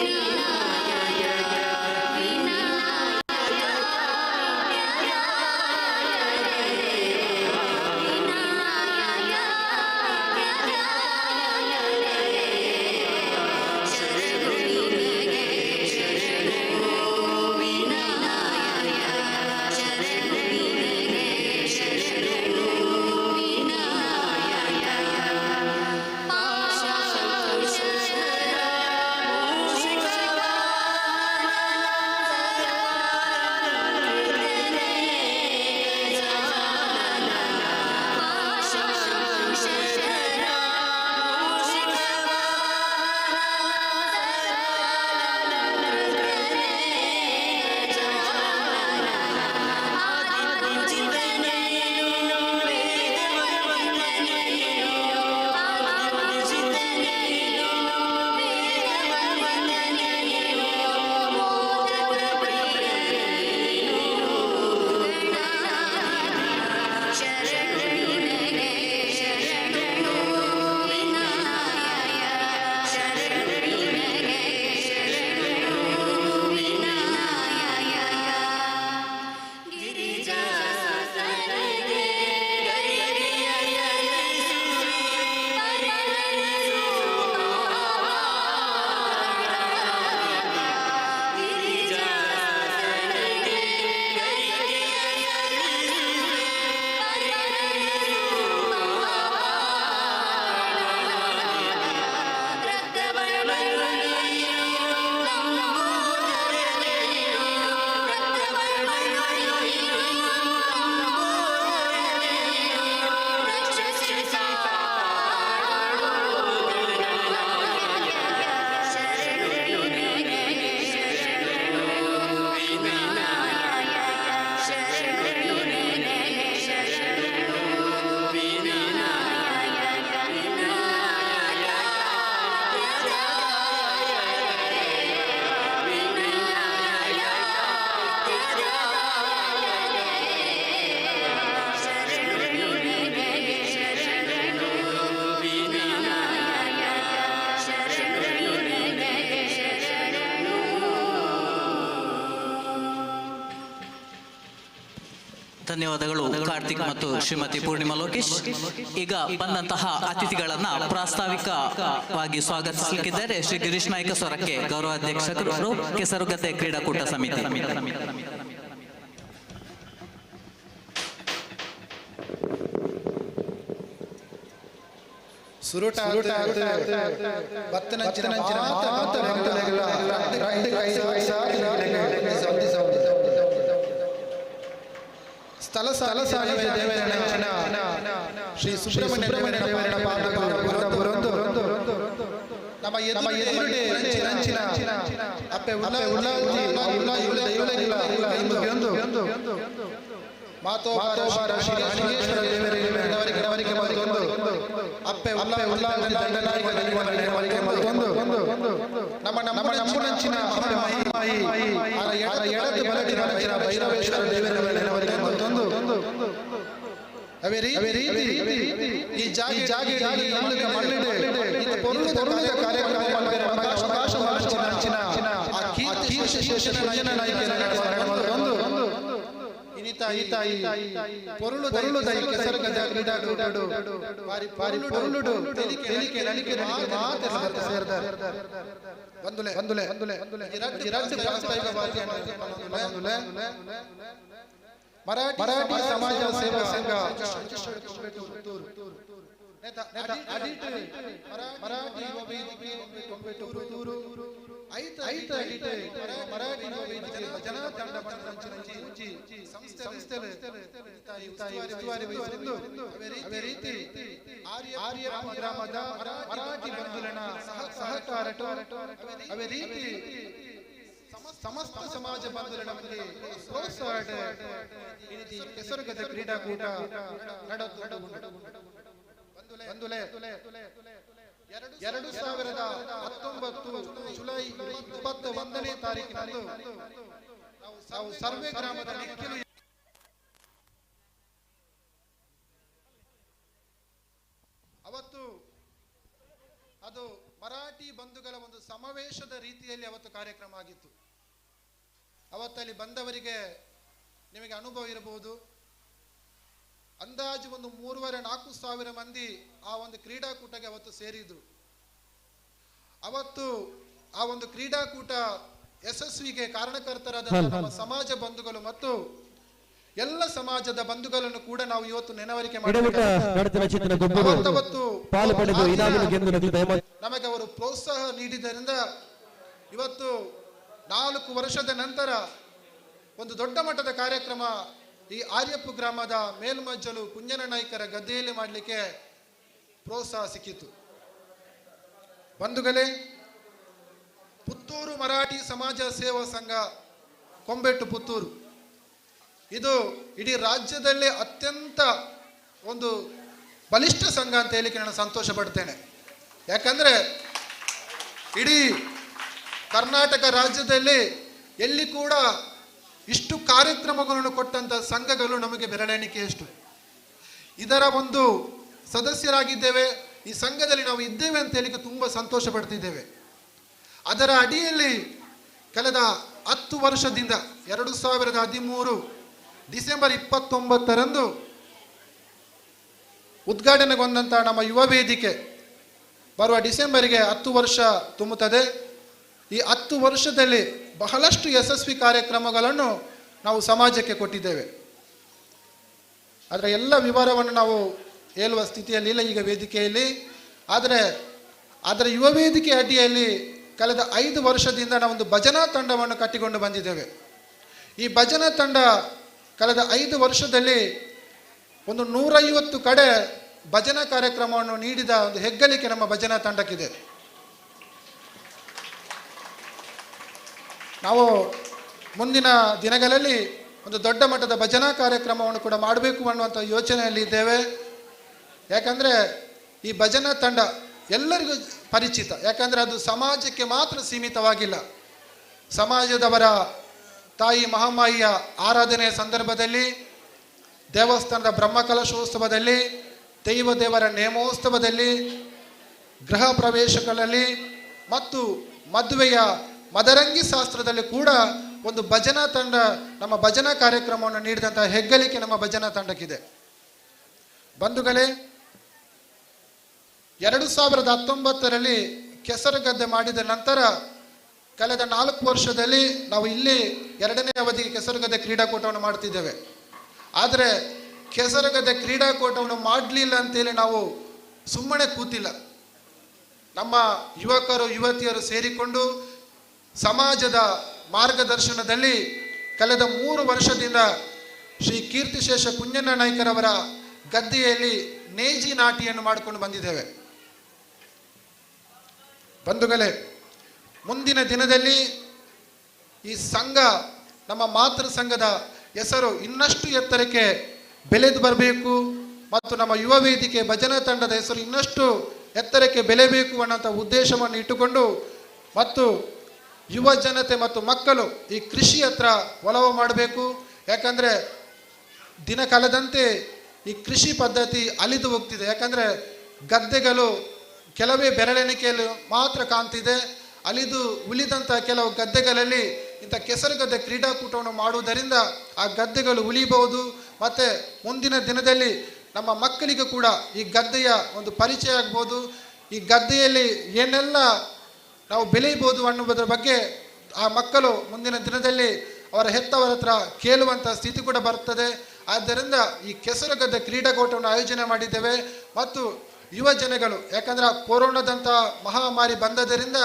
Speaker 6: ವಿನಾಯಕ ಶರಣು
Speaker 15: ಧನ್ಯವಾದಗಳು ಕಾರ್ತಿಕ್ ಮತ್ತು ಶ್ರೀಮತಿ ಪೂರ್ಣಿಮಾ ಲೋಕೇಶ್. ಈಗ ಬಂದಂತಹ ಅತಿಥಿಗಳನ್ನ ಪ್ರಾಸ್ತಾವಿಕವಾಗಿ ಸ್ವಾಗತಿಸಲಿದ್ದಾರೆ ಶ್ರೀ ಗಿರೀಶ್ ನಾಯ್ಕ ಸೊರಕೆ, ಗೌರವಾಧ್ಯಕ್ಷರು, ಕೆಸರುಗದ್ದೆ ಕ್ರೀಡಾಕೂಟ ಸಮಿತಿ.
Speaker 3: ಸ್ಥಳ ಸಾಲಿವೆ ದೇವರ ಶ್ರೀ ಸುಬ್ರಹ್ಮಣ್ಯ ದೇವರ ಪಾದಗಳು ನಮ್ಮ ಎದುರುಡೆ ರಂಚಿನ ಅಪ್ಪೆ ಮಾತೋಬಾರ ಶ್ರೀ ಲಿಂಗೇಶ್ವರ ದೇವರಿಗೆ ಮತ್ತೊಂದು ಅಪ್ಪೆ ನಮ್ಮ ನಮ್ಮುನಂಚಿನ ಎಡದು ಬಲದಿ ಭೈರವೇಶ್ವರ ದೇವರಿಗೆ ಮತ್ತೊಂದು ಅವೇ ರೀತಿ ಈ ಜಾಗಿ ಪೊರುಳುದ ಕಾರ್ಯಕ್ರಮ ಮರಾಠಿ ಸಮಾಜ ಸೇವಾ ಸಂಘ ಮರಾಠಿ ಯುವ ವೇದಿಕೆ ಪುತ್ತೂರು ಮರಾಠಿ ಯುವ ವೇದಿಕೆ ಭಜನಾ ತಂಡ ಸಂಸ್ಥೆ ಅದೇ ರೀತಿ ಆರ್ಯಪ್ಪ ಗ್ರಾಮದ ಮರಾಠಿ ಬಂಧುಗಳ ಸಹಕಾರ ಅದೇ ರೀತಿ ಸಮಸ್ತ ಸಮಾಜ ಬಂಧುಗಳ ಪ್ರೋತ್ಸಾಹ ಕೆಸರುಗದ್ದೆ ಕ್ರೀಡಾಕೂಟ ಬಂಧುಲೆ 2019 ಜುಲೈ 21ನೇ ತಾರೀಕಿನಂದು ನಾವು ಸರ್ವೆ ಗ್ರಾಮದ ನಿಖಿಲು ಅವತ್ತು ಅದು ಮರಾಠಿ ಬಂಧುಗಳ ಒಂದು ಸಮಾವೇಶದ ರೀತಿಯಲ್ಲಿ ಅವತ್ತು ಕಾರ್ಯಕ್ರಮ ಆಗಿತ್ತು. ಅವತ್ತಲ್ಲಿ ಬಂದವರಿಗೆ ನಿಮಗೆ ಅನುಭವ ಇರಬಹುದು. ಅಂದಾಜು ಒಂದು 3,500-4 ಸಾವಿರ ಮಂದಿ ಆ ಒಂದು ಕ್ರೀಡಾಕೂಟಕ್ಕೆ ಅವತ್ತು ಸೇರಿದ್ರು. ಅವತ್ತು ಆ ಒಂದು ಕ್ರೀಡಾಕೂಟ ಯಶಸ್ವಿಗೆ ಕಾರಣಕರ್ತರಾದ ನಮ್ಮ ಸಮಾಜ ಬಂಧುಗಳು ಮತ್ತು ಎಲ್ಲ ಸಮಾಜದ ಬಂಧುಗಳನ್ನು ಕೂಡ ನಾವು ಇವತ್ತು ನೆನವರಿಕೆ ನಮಗೆ ಅವರು ಪ್ರೋತ್ಸಾಹ ನೀಡಿದ್ದರಿಂದ ಇವತ್ತು 4 ವರ್ಷದ ನಂತರ ಒಂದು ದೊಡ್ಡ ಮಟ್ಟದ ಕಾರ್ಯಕ್ರಮ ಈ ಆರ್ಯಪ್ಪ ಗ್ರಾಮದ ಮೇಲ್ಮಜ್ಜಲು ಕುಂಜನ ನಾಯ್ಕರ ಗದ್ದೆಯಲ್ಲಿ ಮಾಡಲಿಕ್ಕೆ ಪ್ರೋತ್ಸಾಹ ಸಿಕ್ಕಿತು. ಬಂಧುಗಳೇ, ಪುತ್ತೂರು ಮರಾಠಿ ಸಮಾಜ ಸೇವಾ ಸಂಘ ಕೊಂಬೆಟ್ಟು ಪುತ್ತೂರು ಇದು ಇಡೀ ರಾಜ್ಯದಲ್ಲೇ ಅತ್ಯಂತ ಒಂದು ಬಲಿಷ್ಠ ಸಂಘ ಅಂತ ಹೇಳಿಕ್ಕೆ ನಾನು ಸಂತೋಷ ಪಡ್ತೇನೆ. ಯಾಕಂದರೆ ಇಡೀ ಕರ್ನಾಟಕ ರಾಜ್ಯದಲ್ಲಿ ಎಲ್ಲಿ ಕೂಡ ಇಷ್ಟು ಕಾರ್ಯಕ್ರಮಗಳನ್ನು ಕೊಟ್ಟಂಥ ಸಂಘಗಳು ನಮಗೆ ಬೆರಳೆಣಿಕೆಯಷ್ಟು. ಇದರ ಒಂದು ಸದಸ್ಯರಾಗಿದ್ದೇವೆ, ಈ ಸಂಘದಲ್ಲಿ ನಾವು ಇದ್ದೇವೆ ಅಂತ ಹೇಳಿಕ್ಕೆ ತುಂಬ ಸಂತೋಷ ಪಡ್ತಿದ್ದೇವೆ. ಅದರ ಅಡಿಯಲ್ಲಿ ಕಳೆದ 10 ವರ್ಷದಿಂದ 2013 ಡಿಸೆಂಬರ್ 29ರಂದು ಉದ್ಘಾಟನೆಗೊಂಡಂಥ ನಮ್ಮ ಯುವ ವೇದಿಕೆ ಬರುವ ಡಿಸೆಂಬರ್ಗೆ 10 ವರ್ಷ ತುಂಬುತ್ತದೆ. ಈ 10 ವರ್ಷದಲ್ಲಿ ಬಹಳಷ್ಟು ಯಶಸ್ವಿ ಕಾರ್ಯಕ್ರಮಗಳನ್ನು ನಾವು ಸಮಾಜಕ್ಕೆ ಕೊಟ್ಟಿದ್ದೇವೆ. ಅದರ ಎಲ್ಲ ವಿವರವನ್ನು ನಾವು ಹೇಳುವ ಸ್ಥಿತಿಯಲ್ಲಿ ಇಲ್ಲ ಈಗ ವೇದಿಕೆಯಲ್ಲಿ. ಆದರೆ ಅದರ ಯುವ ವೇದಿಕೆ ಅಡಿಯಲ್ಲಿ ಕಳೆದ 5 ವರ್ಷದಿಂದ ನಾವೊಂದು ಭಜನಾ ತಂಡವನ್ನು ಕಟ್ಟಿಕೊಂಡು ಬಂದಿದ್ದೇವೆ. ಈ ಭಜನಾ ತಂಡ ಕಳೆದ 5 ವರ್ಷದಲ್ಲಿ ಒಂದು 150 ಕಡೆ ಭಜನಾ ಕಾರ್ಯಕ್ರಮವನ್ನು ನೀಡಿದ ಒಂದು ಹೆಗ್ಗಳಿಕೆ ನಮ್ಮ ಭಜನಾ ತಂಡಕ್ಕಿದೆ. ನಾವು ಮುಂದಿನ ದಿನಗಳಲ್ಲಿ ಒಂದು ದೊಡ್ಡ ಮಟ್ಟದ ಭಜನಾ ಕಾರ್ಯಕ್ರಮವನ್ನು ಕೂಡ ಮಾಡಬೇಕು ಅನ್ನುವಂಥ ಯೋಚನೆಯಲ್ಲಿ ಇದ್ದೇವೆ. ಯಾಕಂದರೆ ಈ ಭಜನಾ ತಂಡ ಎಲ್ಲರಿಗೂ ಪರಿಚಿತ. ಯಾಕಂದರೆ ಅದು ಸಮಾಜಕ್ಕೆ ಮಾತ್ರ ಸೀಮಿತವಾಗಿಲ್ಲ. ಸಮಾಜದವರ ತಾಯಿ ಮಹಾಮಾಯಿಯ ಆರಾಧನೆಯ ಸಂದರ್ಭದಲ್ಲಿ, ದೇವಸ್ಥಾನದ ಬ್ರಹ್ಮಕಲಶೋತ್ಸವದಲ್ಲಿ, ದೇವರ ನೇಮೋತ್ಸವದಲ್ಲಿ, ಗೃಹ ಪ್ರವೇಶಗಳಲ್ಲಿ ಮತ್ತು ಮದುವೆಯ ಮದರಂಗಿ ಶಾಸ್ತ್ರದಲ್ಲಿ ಕೂಡ ಒಂದು ಭಜನಾ ತಂಡ, ನಮ್ಮ ಭಜನಾ ಕಾರ್ಯಕ್ರಮವನ್ನು ನೀಡಿದಂತಹ ಹೆಗ್ಗಳಿಕೆ ನಮ್ಮ ಭಜನಾ ತಂಡಕ್ಕಿದೆ. ಬಂಧುಗಳೇ, 2019ರಲ್ಲಿ ಕೆಸರುಗದ್ದೆ ಮಾಡಿದ ನಂತರ ಕಳೆದ 4 ವರ್ಷದಲ್ಲಿ ನಾವು ಇಲ್ಲಿ 2ನೇ ಅವಧಿಗೆ ಕೆಸರುಗದ್ದೆ ಕ್ರೀಡಾಕೂಟವನ್ನು ಮಾಡ್ತಿದ್ದೇವೆ. ಆದರೆ ಕೆಸರುಗದ್ದೆ ಕ್ರೀಡಾಕೂಟವನ್ನು ಮಾಡಲಿಲ್ಲ ಅಂತೇಳಿ ನಾವು ಸುಮ್ಮನೆ ಕೂತಿಲ್ಲ. ನಮ್ಮ ಯುವಕರು ಯುವತಿಯರು ಸೇರಿಕೊಂಡು ಸಮಾಜದ ಮಾರ್ಗದರ್ಶನದಲ್ಲಿ ಕಳೆದ 3 ವರ್ಷದಿಂದ ಶ್ರೀ ಕೀರ್ತಿಶೇಷ ಕುಂಜಣ್ಣ ನಾಯ್ಕರವರ ಗದ್ದೆಯಲ್ಲಿ ನೇಜಿ ನಾಟಿಯನ್ನು ಮಾಡಿಕೊಂಡು ಬಂದಿದ್ದೇವೆ. ಬಂಧುಗಳೇ, ಮುಂದಿನ ದಿನದಲ್ಲಿ ಈ ಸಂಘ, ನಮ್ಮ ಮಾತೃ ಸಂಘದ ಹೆಸರು ಇನ್ನಷ್ಟು ಎತ್ತರಕ್ಕೆ ಬೆಳೆದು ಬರಬೇಕು ಮತ್ತು ನಮ್ಮ ಯುವ ವೇದಿಕೆ ಭಜನಾ ತಂಡದ ಹೆಸರು ಇನ್ನಷ್ಟು ಎತ್ತರಕ್ಕೆ ಬೆಳೆಯಬೇಕು ಅನ್ನೋಂಥ ಉದ್ದೇಶವನ್ನು ಇಟ್ಟುಕೊಂಡು ಮತ್ತು ಯುವ ಜನತೆ ಮತ್ತು ಮಕ್ಕಳು ಈ ಕೃಷಿ ಹತ್ರ ಒಲವು ಮಾಡಬೇಕು. ಯಾಕಂದರೆ ದಿನ ಕಳೆದಂತೆ ಈ ಕೃಷಿ ಪದ್ಧತಿ ಅಲಿದು ಹೋಗ್ತಿದೆ. ಯಾಕಂದರೆ ಗದ್ದೆಗಳು ಕೆಲವೇ ಬೆರಳೆಣಿಕೆಯಲ್ಲಿ ಮಾತ್ರ ಕಾಣ್ತಿದೆ. ಅಲಿದು ಉಳಿದಂಥ ಕೆಲವು ಗದ್ದೆಗಳಲ್ಲಿ ಇಂಥ ಕೆಸರುಗದ್ದೆ ಕ್ರೀಡಾಕೂಟವನ್ನು ಮಾಡುವುದರಿಂದ ಆ ಗದ್ದೆಗಳು ಉಳಿಬಹುದು. ಮತ್ತು ಮುಂದಿನ ದಿನದಲ್ಲಿ ನಮ್ಮ ಮಕ್ಕಳಿಗೂ ಕೂಡ ಈ ಗದ್ದೆಯ ಒಂದು ಪರಿಚಯ ಆಗ್ಬೋದು. ಈ ಗದ್ದೆಯಲ್ಲಿ ಏನೆಲ್ಲ ನಾವು ಬೆಳೆಯಬಹುದು ಅನ್ನುವುದರ ಬಗ್ಗೆ ಆ ಮಕ್ಕಳು ಮುಂದಿನ ದಿನದಲ್ಲಿ ಅವರ ಹೆತ್ತವರ ಹತ್ರ ಕೇಳುವಂಥ ಸ್ಥಿತಿ ಕೂಡ ಬರ್ತದೆ. ಆದ್ದರಿಂದ ಈ ಕೆಸರುಗದ್ದೆ ಕ್ರೀಡಾಕೂಟವನ್ನು ಆಯೋಜನೆ ಮಾಡಿದ್ದೇವೆ. ಮತ್ತು ಯುವ ಜನಗಳು, ಯಾಕಂದರೆ ಕೊರೋನಾದಂಥ ಮಹಾಮಾರಿ ಬಂದದರಿಂದ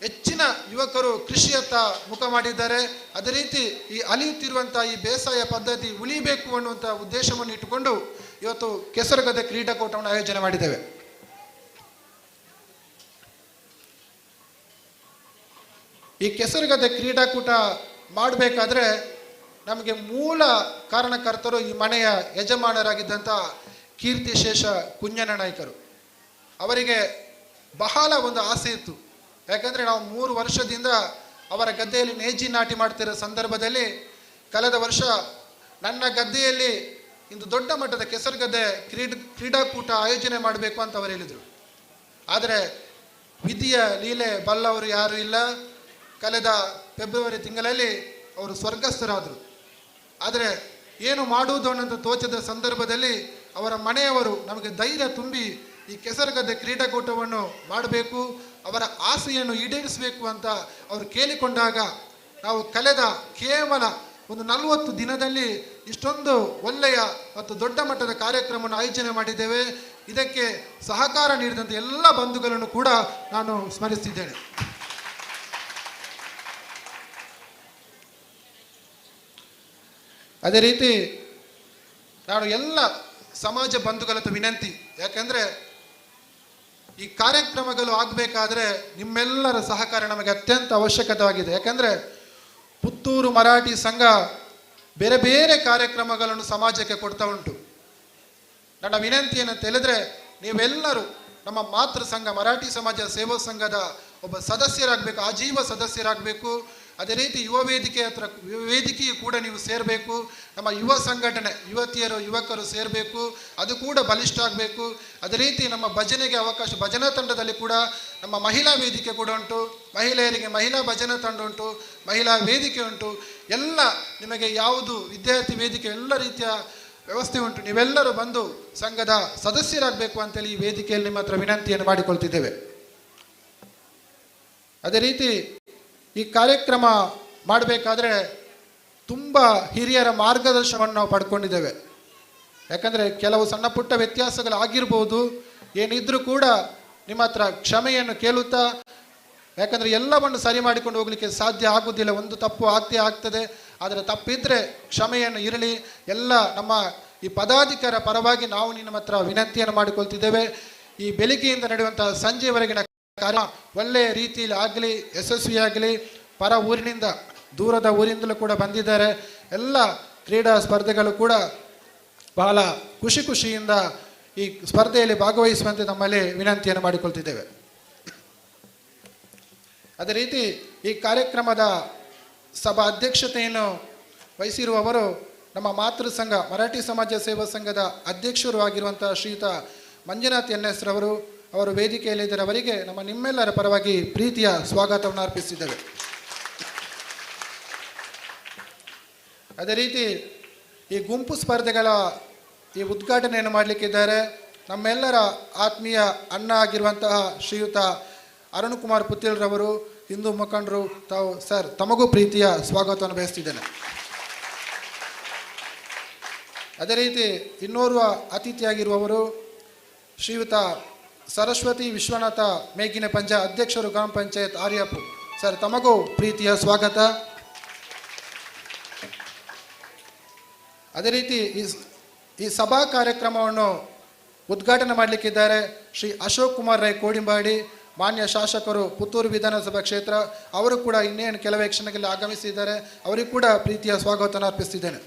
Speaker 3: ಹೆಚ್ಚಿನ ಯುವಕರು ಕೃಷಿಯತ್ತ ಮುಖ ಮಾಡಿದ್ದಾರೆ. ಅದೇ ರೀತಿ ಈ ಅಲಿಯುತ್ತಿರುವಂಥ ಈ ಬೇಸಾಯ ಪದ್ಧತಿ ಉಳಿಬೇಕು ಅನ್ನುವಂಥ ಉದ್ದೇಶವನ್ನು ಇಟ್ಟುಕೊಂಡು ಇವತ್ತು ಕೆಸರುಗದ್ದೆ ಕ್ರೀಡಾಕೂಟವನ್ನು ಆಯೋಜನೆ ಮಾಡಿದ್ದೇವೆ. ಈ ಕೆಸರುಗದ್ದೆ ಕ್ರೀಡಾಕೂಟ ಮಾಡಬೇಕಾದ್ರೆ ನಮಗೆ ಮೂಲ ಕಾರಣಕರ್ತರು ಈ ಮನೆಯ ಯಜಮಾನರಾಗಿದ್ದಂಥ ಕೀರ್ತಿಶೇಷ ಕುಂಜಣ್ಣ ನಾಯ್ಕರು. ಅವರಿಗೆ ಬಹಳ ಒಂದು ಆಸೆ ಇತ್ತು. ಯಾಕಂದರೆ ನಾವು 3 ವರ್ಷದಿಂದ ಅವರ ಗದ್ದೆಯಲ್ಲಿ ನೇಜಿ ನಾಟಿ ಮಾಡ್ತಿರೋ ಸಂದರ್ಭದಲ್ಲಿ ಕಳೆದ ವರ್ಷ ನನ್ನ ಗದ್ದೆಯಲ್ಲಿ ಇಂದು ದೊಡ್ಡ ಮಟ್ಟದ ಕೆಸರುಗದ್ದೆ ಕ್ರೀಡಾಕೂಟ ಆಯೋಜನೆ ಮಾಡಬೇಕು ಅಂತ ಅವರು ಹೇಳಿದರು. ಆದರೆ ವಿಧಿಯ ಲೀಲೆ ಬಲ್ಲವರು ಯಾರೂ ಇಲ್ಲ. ಕಳೆದ ಫೆಬ್ರವರಿ ತಿಂಗಳಲ್ಲಿ ಅವರು ಸ್ವರ್ಗಸ್ಥರಾದರು. ಆದರೆ ಏನು ಮಾಡುವುದು ಅನ್ನೋದು ತೋಚದ ಸಂದರ್ಭದಲ್ಲಿ ಅವರ ಮನೆಯವರು ನಮಗೆ ಧೈರ್ಯ ತುಂಬಿ ಈ ಕೆಸರುಗದ್ದೆ ಕ್ರೀಡಾಕೂಟವನ್ನು ಮಾಡಬೇಕು, ಅವರ ಆಸೆಯನ್ನು ಈಡೇರಿಸಬೇಕು ಅಂತ ಅವರು ಕೇಳಿಕೊಂಡಾಗ ನಾವು ಕಳೆದ ಕೇವಲ ಒಂದು 40 ದಿನದಲ್ಲಿ ಇಷ್ಟೊಂದು ಒಳ್ಳೆಯ ಮತ್ತು ದೊಡ್ಡ ಮಟ್ಟದ ಕಾರ್ಯಕ್ರಮವನ್ನು ಆಯೋಜನೆ ಮಾಡಿದ್ದೇವೆ. ಇದಕ್ಕೆ ಸಹಕಾರ ನೀಡಿದಂಥ ಎಲ್ಲ ಬಂಧುಗಳನ್ನು ಕೂಡ ನಾನು ಸ್ಮರಿಸಿದ್ದೇನೆ. ಅದೇ ರೀತಿ ನಾನು ಎಲ್ಲ ಸಮಾಜ ಬಂಧುಗಳ ವಿನಂತಿ, ಯಾಕೆಂದರೆ ಈ ಕಾರ್ಯಕ್ರಮಗಳು ಆಗಬೇಕಾದ್ರೆ ನಿಮ್ಮೆಲ್ಲರ ಸಹಕಾರ ನಮಗೆ ಅತ್ಯಂತ ಅವಶ್ಯಕವಾಗಿದೆ. ಯಾಕೆಂದರೆ ಪುತ್ತೂರು ಮರಾಠಿ ಸಂಘ ಬೇರೆ ಬೇರೆ ಕಾರ್ಯಕ್ರಮಗಳನ್ನು ಸಮಾಜಕ್ಕೆ ಕೊಡ್ತಾ ಉಂಟು. ನನ್ನ ವಿನಂತಿ ಏನಂತ ಹೇಳಿದ್ರೆ, ನೀವೆಲ್ಲರೂ ನಮ್ಮ ಮಾತೃ ಸಂಘ ಮರಾಠಿ ಸಮಾಜ ಸೇವಾ ಸಂಘದ ಒಬ್ಬ ಸದಸ್ಯರಾಗಬೇಕು, ಆಜೀವ ಸದಸ್ಯರಾಗಬೇಕು. ಅದೇ ರೀತಿ ಯುವ ವೇದಿಕೆಯು ಕೂಡ ನೀವು ಸೇರಬೇಕು. ನಮ್ಮ ಯುವ ಸಂಘಟನೆ, ಯುವತಿಯರು ಯುವಕರು ಸೇರಬೇಕು, ಅದು ಕೂಡ ಬಲಿಷ್ಠ ಆಗಬೇಕು. ಅದೇ ರೀತಿ ನಮ್ಮ ಭಜನೆಗೆ ಅವಕಾಶ, ಭಜನಾ ತಂಡದಲ್ಲಿ ಕೂಡ ನಮ್ಮ ಮಹಿಳಾ ವೇದಿಕೆ ಕೂಡ ಉಂಟು, ಮಹಿಳೆಯರಿಗೆ ಮಹಿಳಾ ಭಜನಾ ತಂಡ ಉಂಟು, ಮಹಿಳಾ ವೇದಿಕೆ ಉಂಟು. ಎಲ್ಲ ನಿಮಗೆ ಯಾವುದು ವಿದ್ಯಾರ್ಥಿ ವೇದಿಕೆ ಎಲ್ಲ ರೀತಿಯ ವ್ಯವಸ್ಥೆ ಉಂಟು. ನೀವೆಲ್ಲರೂ ಬಂದು ಸಂಘದ ಸದಸ್ಯರಾಗಬೇಕು ಅಂತೇಳಿ ಈ ವೇದಿಕೆಯಲ್ಲಿ ನಿಮ್ಮ ಹತ್ರ ವಿನಂತಿಯನ್ನು ಮಾಡಿಕೊಳ್ತಿದ್ದೇವೆ. ಅದೇ ರೀತಿ ಈ ಕಾರ್ಯಕ್ರಮ ಮಾಡಬೇಕಾದ್ರೆ ತುಂಬ ಹಿರಿಯರ ಮಾರ್ಗದರ್ಶನವನ್ನು ನಾವು ಪಡ್ಕೊಂಡಿದ್ದೇವೆ. ಯಾಕಂದರೆ ಕೆಲವು ಸಣ್ಣ ಪುಟ್ಟ ವ್ಯತ್ಯಾಸಗಳು ಆಗಿರ್ಬೋದು, ಏನಿದ್ರೂ ಕೂಡ ನಿಮ್ಮ ಹತ್ರ ಕ್ಷಮೆಯನ್ನು ಕೇಳುತ್ತಾ, ಯಾಕಂದರೆ ಎಲ್ಲವನ್ನು ಸರಿ ಮಾಡಿಕೊಂಡು ಹೋಗಲಿಕ್ಕೆ ಸಾಧ್ಯ ಆಗುವುದಿಲ್ಲ. ಒಂದು ತಪ್ಪು ಆಗ್ತದೆ. ಆದರೆ ತಪ್ಪಿದ್ರೆ ಕ್ಷಮೆಯನ್ನು ಇರಲಿ. ಎಲ್ಲ ನಮ್ಮ ಈ ಪದಾಧಿಕಾರ ಪರವಾಗಿ ನಾವು ನಿಮ್ಮ ಹತ್ರ ವಿನಂತಿಯನ್ನು ಮಾಡಿಕೊಳ್ತಿದ್ದೇವೆ. ಈ ಬೆಳಿಗ್ಗೆಯಿಂದ ನಡೆಯುವಂಥ ಸಂಜೆವರೆಗಿನ ಕಾರ್ಯ ಒಳ್ಳೆಯ ರೀತಿಯಲ್ಲಿ ಆಗಲಿ, ಯಶಸ್ವಿಯಾಗಲಿ. ಪರ ಊರಿನಿಂದ, ದೂರದ ಊರಿಂದಲೂ ಕೂಡ ಬಂದಿದ್ದಾರೆ. ಎಲ್ಲ ಕ್ರೀಡಾ ಸ್ಪರ್ಧೆಗಳು ಕೂಡ ಬಹಳ ಖುಷಿಯಿಂದ ಈ ಸ್ಪರ್ಧೆಯಲ್ಲಿ ಭಾಗವಹಿಸುವಂತೆ ನಮ್ಮಲ್ಲಿ ವಿನಂತಿಯನ್ನು ಮಾಡಿಕೊಳ್ತಿದ್ದೇವೆ. ಅದೇ ರೀತಿ ಈ ಕಾರ್ಯಕ್ರಮದ ಸಭಾ ಅಧ್ಯಕ್ಷತೆಯನ್ನು ವಹಿಸಿರುವವರು ನಮ್ಮ ಮಾತೃ ಸಂಘ ಮರಾಠಿ ಸಮಾಜ ಸೇವಾ ಸಂಘದ ಅಧ್ಯಕ್ಷರು ಆಗಿರುವಂಥ ಶ್ರೀಯುತ ಮಂಜುನಾಥ್ NS ರವರು. ಅವರು ವೇದಿಕೆಯಲ್ಲಿದ್ದರೆ ಅವರಿಗೆ ನಿಮ್ಮೆಲ್ಲರ ಪರವಾಗಿ ಪ್ರೀತಿಯ ಸ್ವಾಗತವನ್ನು ಅರ್ಪಿಸಿದ್ದೇವೆ. ಅದೇ ರೀತಿ ಈ ಗುಂಪು ಸ್ಪರ್ಧೆಗಳ ಈ ಉದ್ಘಾಟನೆಯನ್ನು ಮಾಡಲಿಕ್ಕಿದ್ದಾರೆ ನಮ್ಮೆಲ್ಲರ ಆತ್ಮೀಯ ಅಣ್ಣ ಆಗಿರುವಂತಹ ಶ್ರೀಯುತ ಅರುಣ್ ಕುಮಾರ್ ಪುತ್ತಿಲ್ರವರು, ಹಿಂದೂ ಮುಖಂಡರು. ತಾವು ಸರ್ ತಮಗೂ ಪ್ರೀತಿಯ ಸ್ವಾಗತವನ್ನು ಬಯಸ್ತಿದ್ದೇನೆ. ಅದೇ ರೀತಿ ಇನ್ನೋರ್ವ ಅತಿಥಿಯಾಗಿರುವವರು ಶ್ರೀಯುತ ಸರಸ್ವತಿ ವಿಶ್ವನಾಥ ಮೇಗಿನ ಪಂಚ ಅಧ್ಯಕ್ಷರು ಗ್ರಾಮ ಪಂಚಾಯತ್ ಆರ್ಯಪು. ಸರ್ ತಮಗೂ ಪ್ರೀತಿಯ ಸ್ವಾಗತ. ಅದೇ ರೀತಿ ಈ ಸಭಾ ಕಾರ್ಯಕ್ರಮವನ್ನು ಉದ್ಘಾಟನೆ ಮಾಡಲಿಕ್ಕಿದ್ದಾರೆ ಶ್ರೀ ಅಶೋಕ್ ಕುಮಾರ್ ರೈ ಕೋಡಿಂಬಾಡಿ, ಮಾನ್ಯ ಶಾಸಕರು ಪುತ್ತೂರು ವಿಧಾನಸಭಾ ಕ್ಷೇತ್ರ. ಅವರು ಕೂಡ ಇನ್ನೇನು ಕೆಲವೇ ಕ್ಷಣಗಳಲ್ಲಿ ಆಗಮಿಸಿದ್ದಾರೆ. ಅವರಿಗೂ ಕೂಡ ಪ್ರೀತಿಯ ಸ್ವಾಗತವನ್ನು ಅರ್ಪಿಸ್ತಿದ್ದೇನೆ.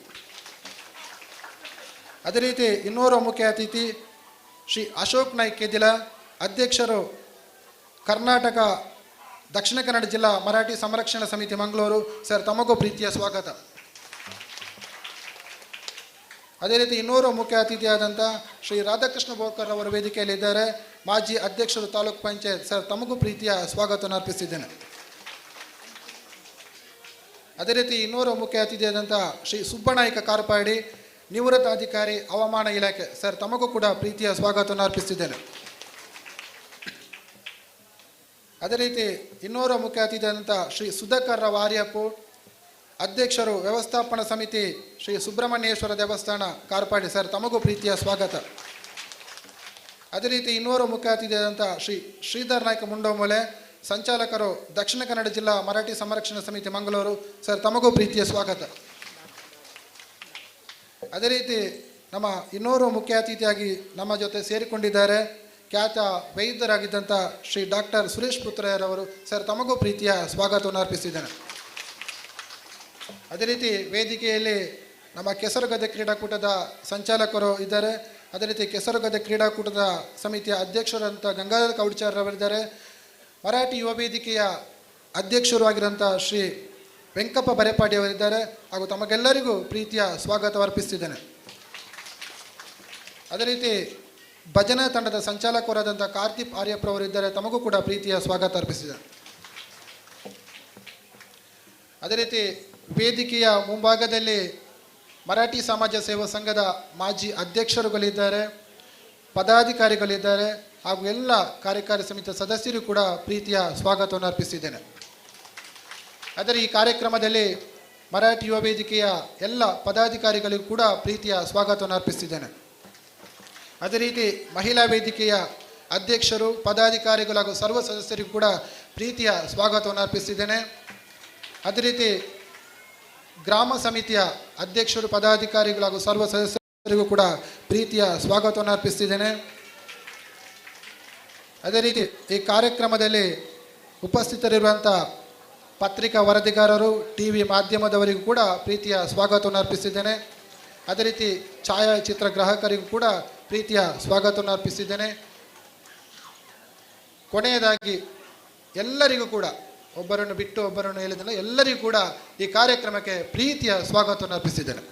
Speaker 3: ಅದೇ ರೀತಿ ಇನ್ನೋರ್ವ ಮುಖ್ಯ ಅತಿಥಿ ಶ್ರೀ ಅಶೋಕ್ ನಾಯ್ಕ್ ಕೆದಿಲ, ಅಧ್ಯಕ್ಷರು ಕರ್ನಾಟಕ ದಕ್ಷಿಣ ಕನ್ನಡ ಜಿಲ್ಲಾ ಮರಾಠಿ ಸಂರಕ್ಷಣಾ ಸಮಿತಿ ಮಂಗಳೂರು. ಸರ್ ತಮಗೂ ಪ್ರೀತಿಯ ಸ್ವಾಗತ. ಅದೇ ರೀತಿ ಇನ್ನೋರ್ವ ಮುಖ್ಯ ಅತಿಥಿಯಾದಂಥ ಶ್ರೀ ರಾಧಾಕೃಷ್ಣ ಬೋರ್ಕರ್ ಅವರ ವೇದಿಕೆಯಲ್ಲಿದ್ದಾರೆ, ಮಾಜಿ ಅಧ್ಯಕ್ಷರು ತಾಲೂಕ್ ಪಂಚಾಯತ್. ಸರ್ ತಮಗೂ ಪ್ರೀತಿಯ ಸ್ವಾಗತವನ್ನು ಅರ್ಪಿಸಿದ್ದೇನೆ. ಅದೇ ರೀತಿ ಇನ್ನೋರ್ವ ಮುಖ್ಯ ಅತಿಥಿಯಾದಂಥ ಶ್ರೀ ಸುಬ್ಬನಾಯ್ಕ ಕಾರ್ಪಾಡಿ, ನಿವೃತ್ತ ಅಧಿಕಾರಿ ಹವಾಮಾನ ಇಲಾಖೆ. ಸರ್ ತಮಗೂ ಕೂಡ ಪ್ರೀತಿಯ ಸ್ವಾಗತವನ್ನು ಅರ್ಪಿಸಿದ್ದೇನೆ. ಅದೇ ರೀತಿ ಇನ್ನೋರ್ವ ಮುಖ್ಯ ಅತಿಥಿಯಾದಂಥ ಶ್ರೀ ಸುಧಾಕರ್ ರಾವ್ ಆರ್ಯಪ್ಪು, ಅಧ್ಯಕ್ಷರು ವ್ಯವಸ್ಥಾಪನಾ ಸಮಿತಿ ಶ್ರೀ ಸುಬ್ರಹ್ಮಣ್ಯೇಶ್ವರ ದೇವಸ್ಥಾನ ಕಾರ್ಪಾಡಿ. ಸರ್ ತಮಗೂ ಪ್ರೀತಿಯ ಸ್ವಾಗತ. ಅದೇ ರೀತಿ ಇನ್ನೋರ್ವ ಮುಖ್ಯ ಅತಿಥಿಯಾದಂಥ ಶ್ರೀ ಶ್ರೀಧರ್ ನಾಯ್ಕ ಮುಂಡೋಮೂಲೆ, ಸಂಚಾಲಕರು ದಕ್ಷಿಣ ಕನ್ನಡ ಜಿಲ್ಲಾ ಮರಾಠಿ ಸಂರಕ್ಷಣಾ ಸಮಿತಿ ಮಂಗಳೂರು. ಸರ್ ತಮಗೂ ಪ್ರೀತಿಯ ಸ್ವಾಗತ. ಅದೇ ರೀತಿ ನಮ್ಮ ಇನ್ನೋರ್ವ ಮುಖ್ಯ ಅತಿಥಿಯಾಗಿ ನಮ್ಮ ಜೊತೆ ಸೇರಿಕೊಂಡಿದ್ದಾರೆ ಖ್ಯಾತ ವೈದ್ಯರಾಗಿದ್ದಂಥ ಶ್ರೀ ಡಾಕ್ಟರ್ ಸುರೇಶ್ ಪುತ್ರಯ್ಯರವರು. ಸರ್ ತಮಗೂ ಪ್ರೀತಿಯ ಸ್ವಾಗತವನ್ನು ಅರ್ಪಿಸಿದ್ದೇನೆ. ಅದೇ ರೀತಿ ವೇದಿಕೆಯಲ್ಲಿ ನಮ್ಮ ಕೆಸರುಗದ್ದೆ ಕ್ರೀಡಾಕೂಟದ ಸಂಚಾಲಕರು ಇದ್ದಾರೆ. ಅದೇ ರೀತಿ ಕೆಸರುಗದ್ದೆ ಕ್ರೀಡಾಕೂಟದ ಸಮಿತಿಯ ಅಧ್ಯಕ್ಷರಂಥ ಗಂಗಾಧರ ಕೌಡ್ಚಾರ್ಯವರಿದ್ದಾರೆ. ಮರಾಠಿ ಯುವ ವೇದಿಕೆಯ ಅಧ್ಯಕ್ಷರು ಆಗಿರೋಂಥ ಶ್ರೀ ವೆಂಕಪ್ಪ ಬರೆಪಾಡಿಯವರಿದ್ದಾರೆ. ಹಾಗೂ ತಮಗೆಲ್ಲರಿಗೂ ಪ್ರೀತಿಯ ಸ್ವಾಗತ ಅರ್ಪಿಸ್ತಿದ್ದೇನೆ. ಅದೇ ರೀತಿ ಭಜನಾ ತಂಡದ ಸಂಚಾಲಕರಾದಂಥ ಕಾರ್ತಿಕ್ ಆರ್ಯಪ್ರವರಿದ್ದಾರೆ. ತಮಗೂ ಕೂಡ ಪ್ರೀತಿಯ ಸ್ವಾಗತ ಅರ್ಪಿಸಿದ್ದೇನೆ. ಅದೇ ರೀತಿ ವೇದಿಕೆಯ ಮುಂಭಾಗದಲ್ಲಿ ಮರಾಠಿ ಸಮಾಜ ಸೇವಾ ಸಂಘದ ಮಾಜಿ ಅಧ್ಯಕ್ಷರುಗಳಿದ್ದಾರೆ, ಪದಾಧಿಕಾರಿಗಳಿದ್ದಾರೆ, ಹಾಗೂ ಎಲ್ಲ ಕಾರ್ಯಕಾರಿ ಸಮಿತಿಯ ಸದಸ್ಯರು ಕೂಡ ಪ್ರೀತಿಯ ಸ್ವಾಗತವನ್ನು ಅರ್ಪಿಸಿದ್ದೇನೆ. ಆದರೆ ಈ ಕಾರ್ಯಕ್ರಮದಲ್ಲಿ ಮರಾಠಿ ಯುವ ವೇದಿಕೆಯ ಎಲ್ಲ ಪದಾಧಿಕಾರಿಗಳಿಗೂ ಕೂಡ ಪ್ರೀತಿಯ ಸ್ವಾಗತವನ್ನು ಅರ್ಪಿಸಿದ್ದೇನೆ. ಅದೇ ರೀತಿ ಮಹಿಳಾ ವೇದಿಕೆಯ ಅಧ್ಯಕ್ಷರು, ಪದಾಧಿಕಾರಿಗಳು ಹಾಗೂ ಸರ್ವ ಸದಸ್ಯರಿಗೂ ಕೂಡ ಪ್ರೀತಿಯ ಸ್ವಾಗತವನ್ನು ಅರ್ಪಿಸಿದ್ದೇನೆ. ಅದೇ ರೀತಿ ಗ್ರಾಮ ಸಮಿತಿಯ ಅಧ್ಯಕ್ಷರು, ಪದಾಧಿಕಾರಿಗಳು ಹಾಗೂ ಸರ್ವ ಸದಸ್ಯರಿಗೂ ಕೂಡ ಪ್ರೀತಿಯ ಸ್ವಾಗತವನ್ನು ಅರ್ಪಿಸ್ತಿದ್ದೇನೆ. ಅದೇ ರೀತಿ ಈ ಕಾರ್ಯಕ್ರಮದಲ್ಲಿ ಉಪಸ್ಥಿತರಿರುವಂಥ ಪತ್ರಿಕಾ ವರದಿಗಾರರು, ಟಿವಿ ಮಾಧ್ಯಮದವರಿಗೂ ಕೂಡ ಪ್ರೀತಿಯ ಸ್ವಾಗತವನ್ನು ಅರ್ಪಿಸಿದ್ದೇನೆ. ಅದೇ ರೀತಿ ಛಾಯಾಚಿತ್ರ ಗ್ರಾಹಕರಿಗೂ ಕೂಡ ಪ್ರೀತಿಯ ಸ್ವಾಗತವನ್ನು ಅರ್ಪಿಸಿದ್ದೇನೆ. ಕೊನೆಯದಾಗಿ ಎಲ್ಲರಿಗೂ ಕೂಡ, ಒಬ್ಬರನ್ನು ಬಿಟ್ಟು ಒಬ್ಬರನ್ನು ಹೇಳಿದಲ್ಲ, ಎಲ್ಲರಿಗೂ ಕೂಡ ಈ ಕಾರ್ಯಕ್ರಮಕ್ಕೆ ಪ್ರೀತಿಯ ಸ್ವಾಗತವನ್ನು ಅರ್ಪಿಸಿದ್ದೇನೆ.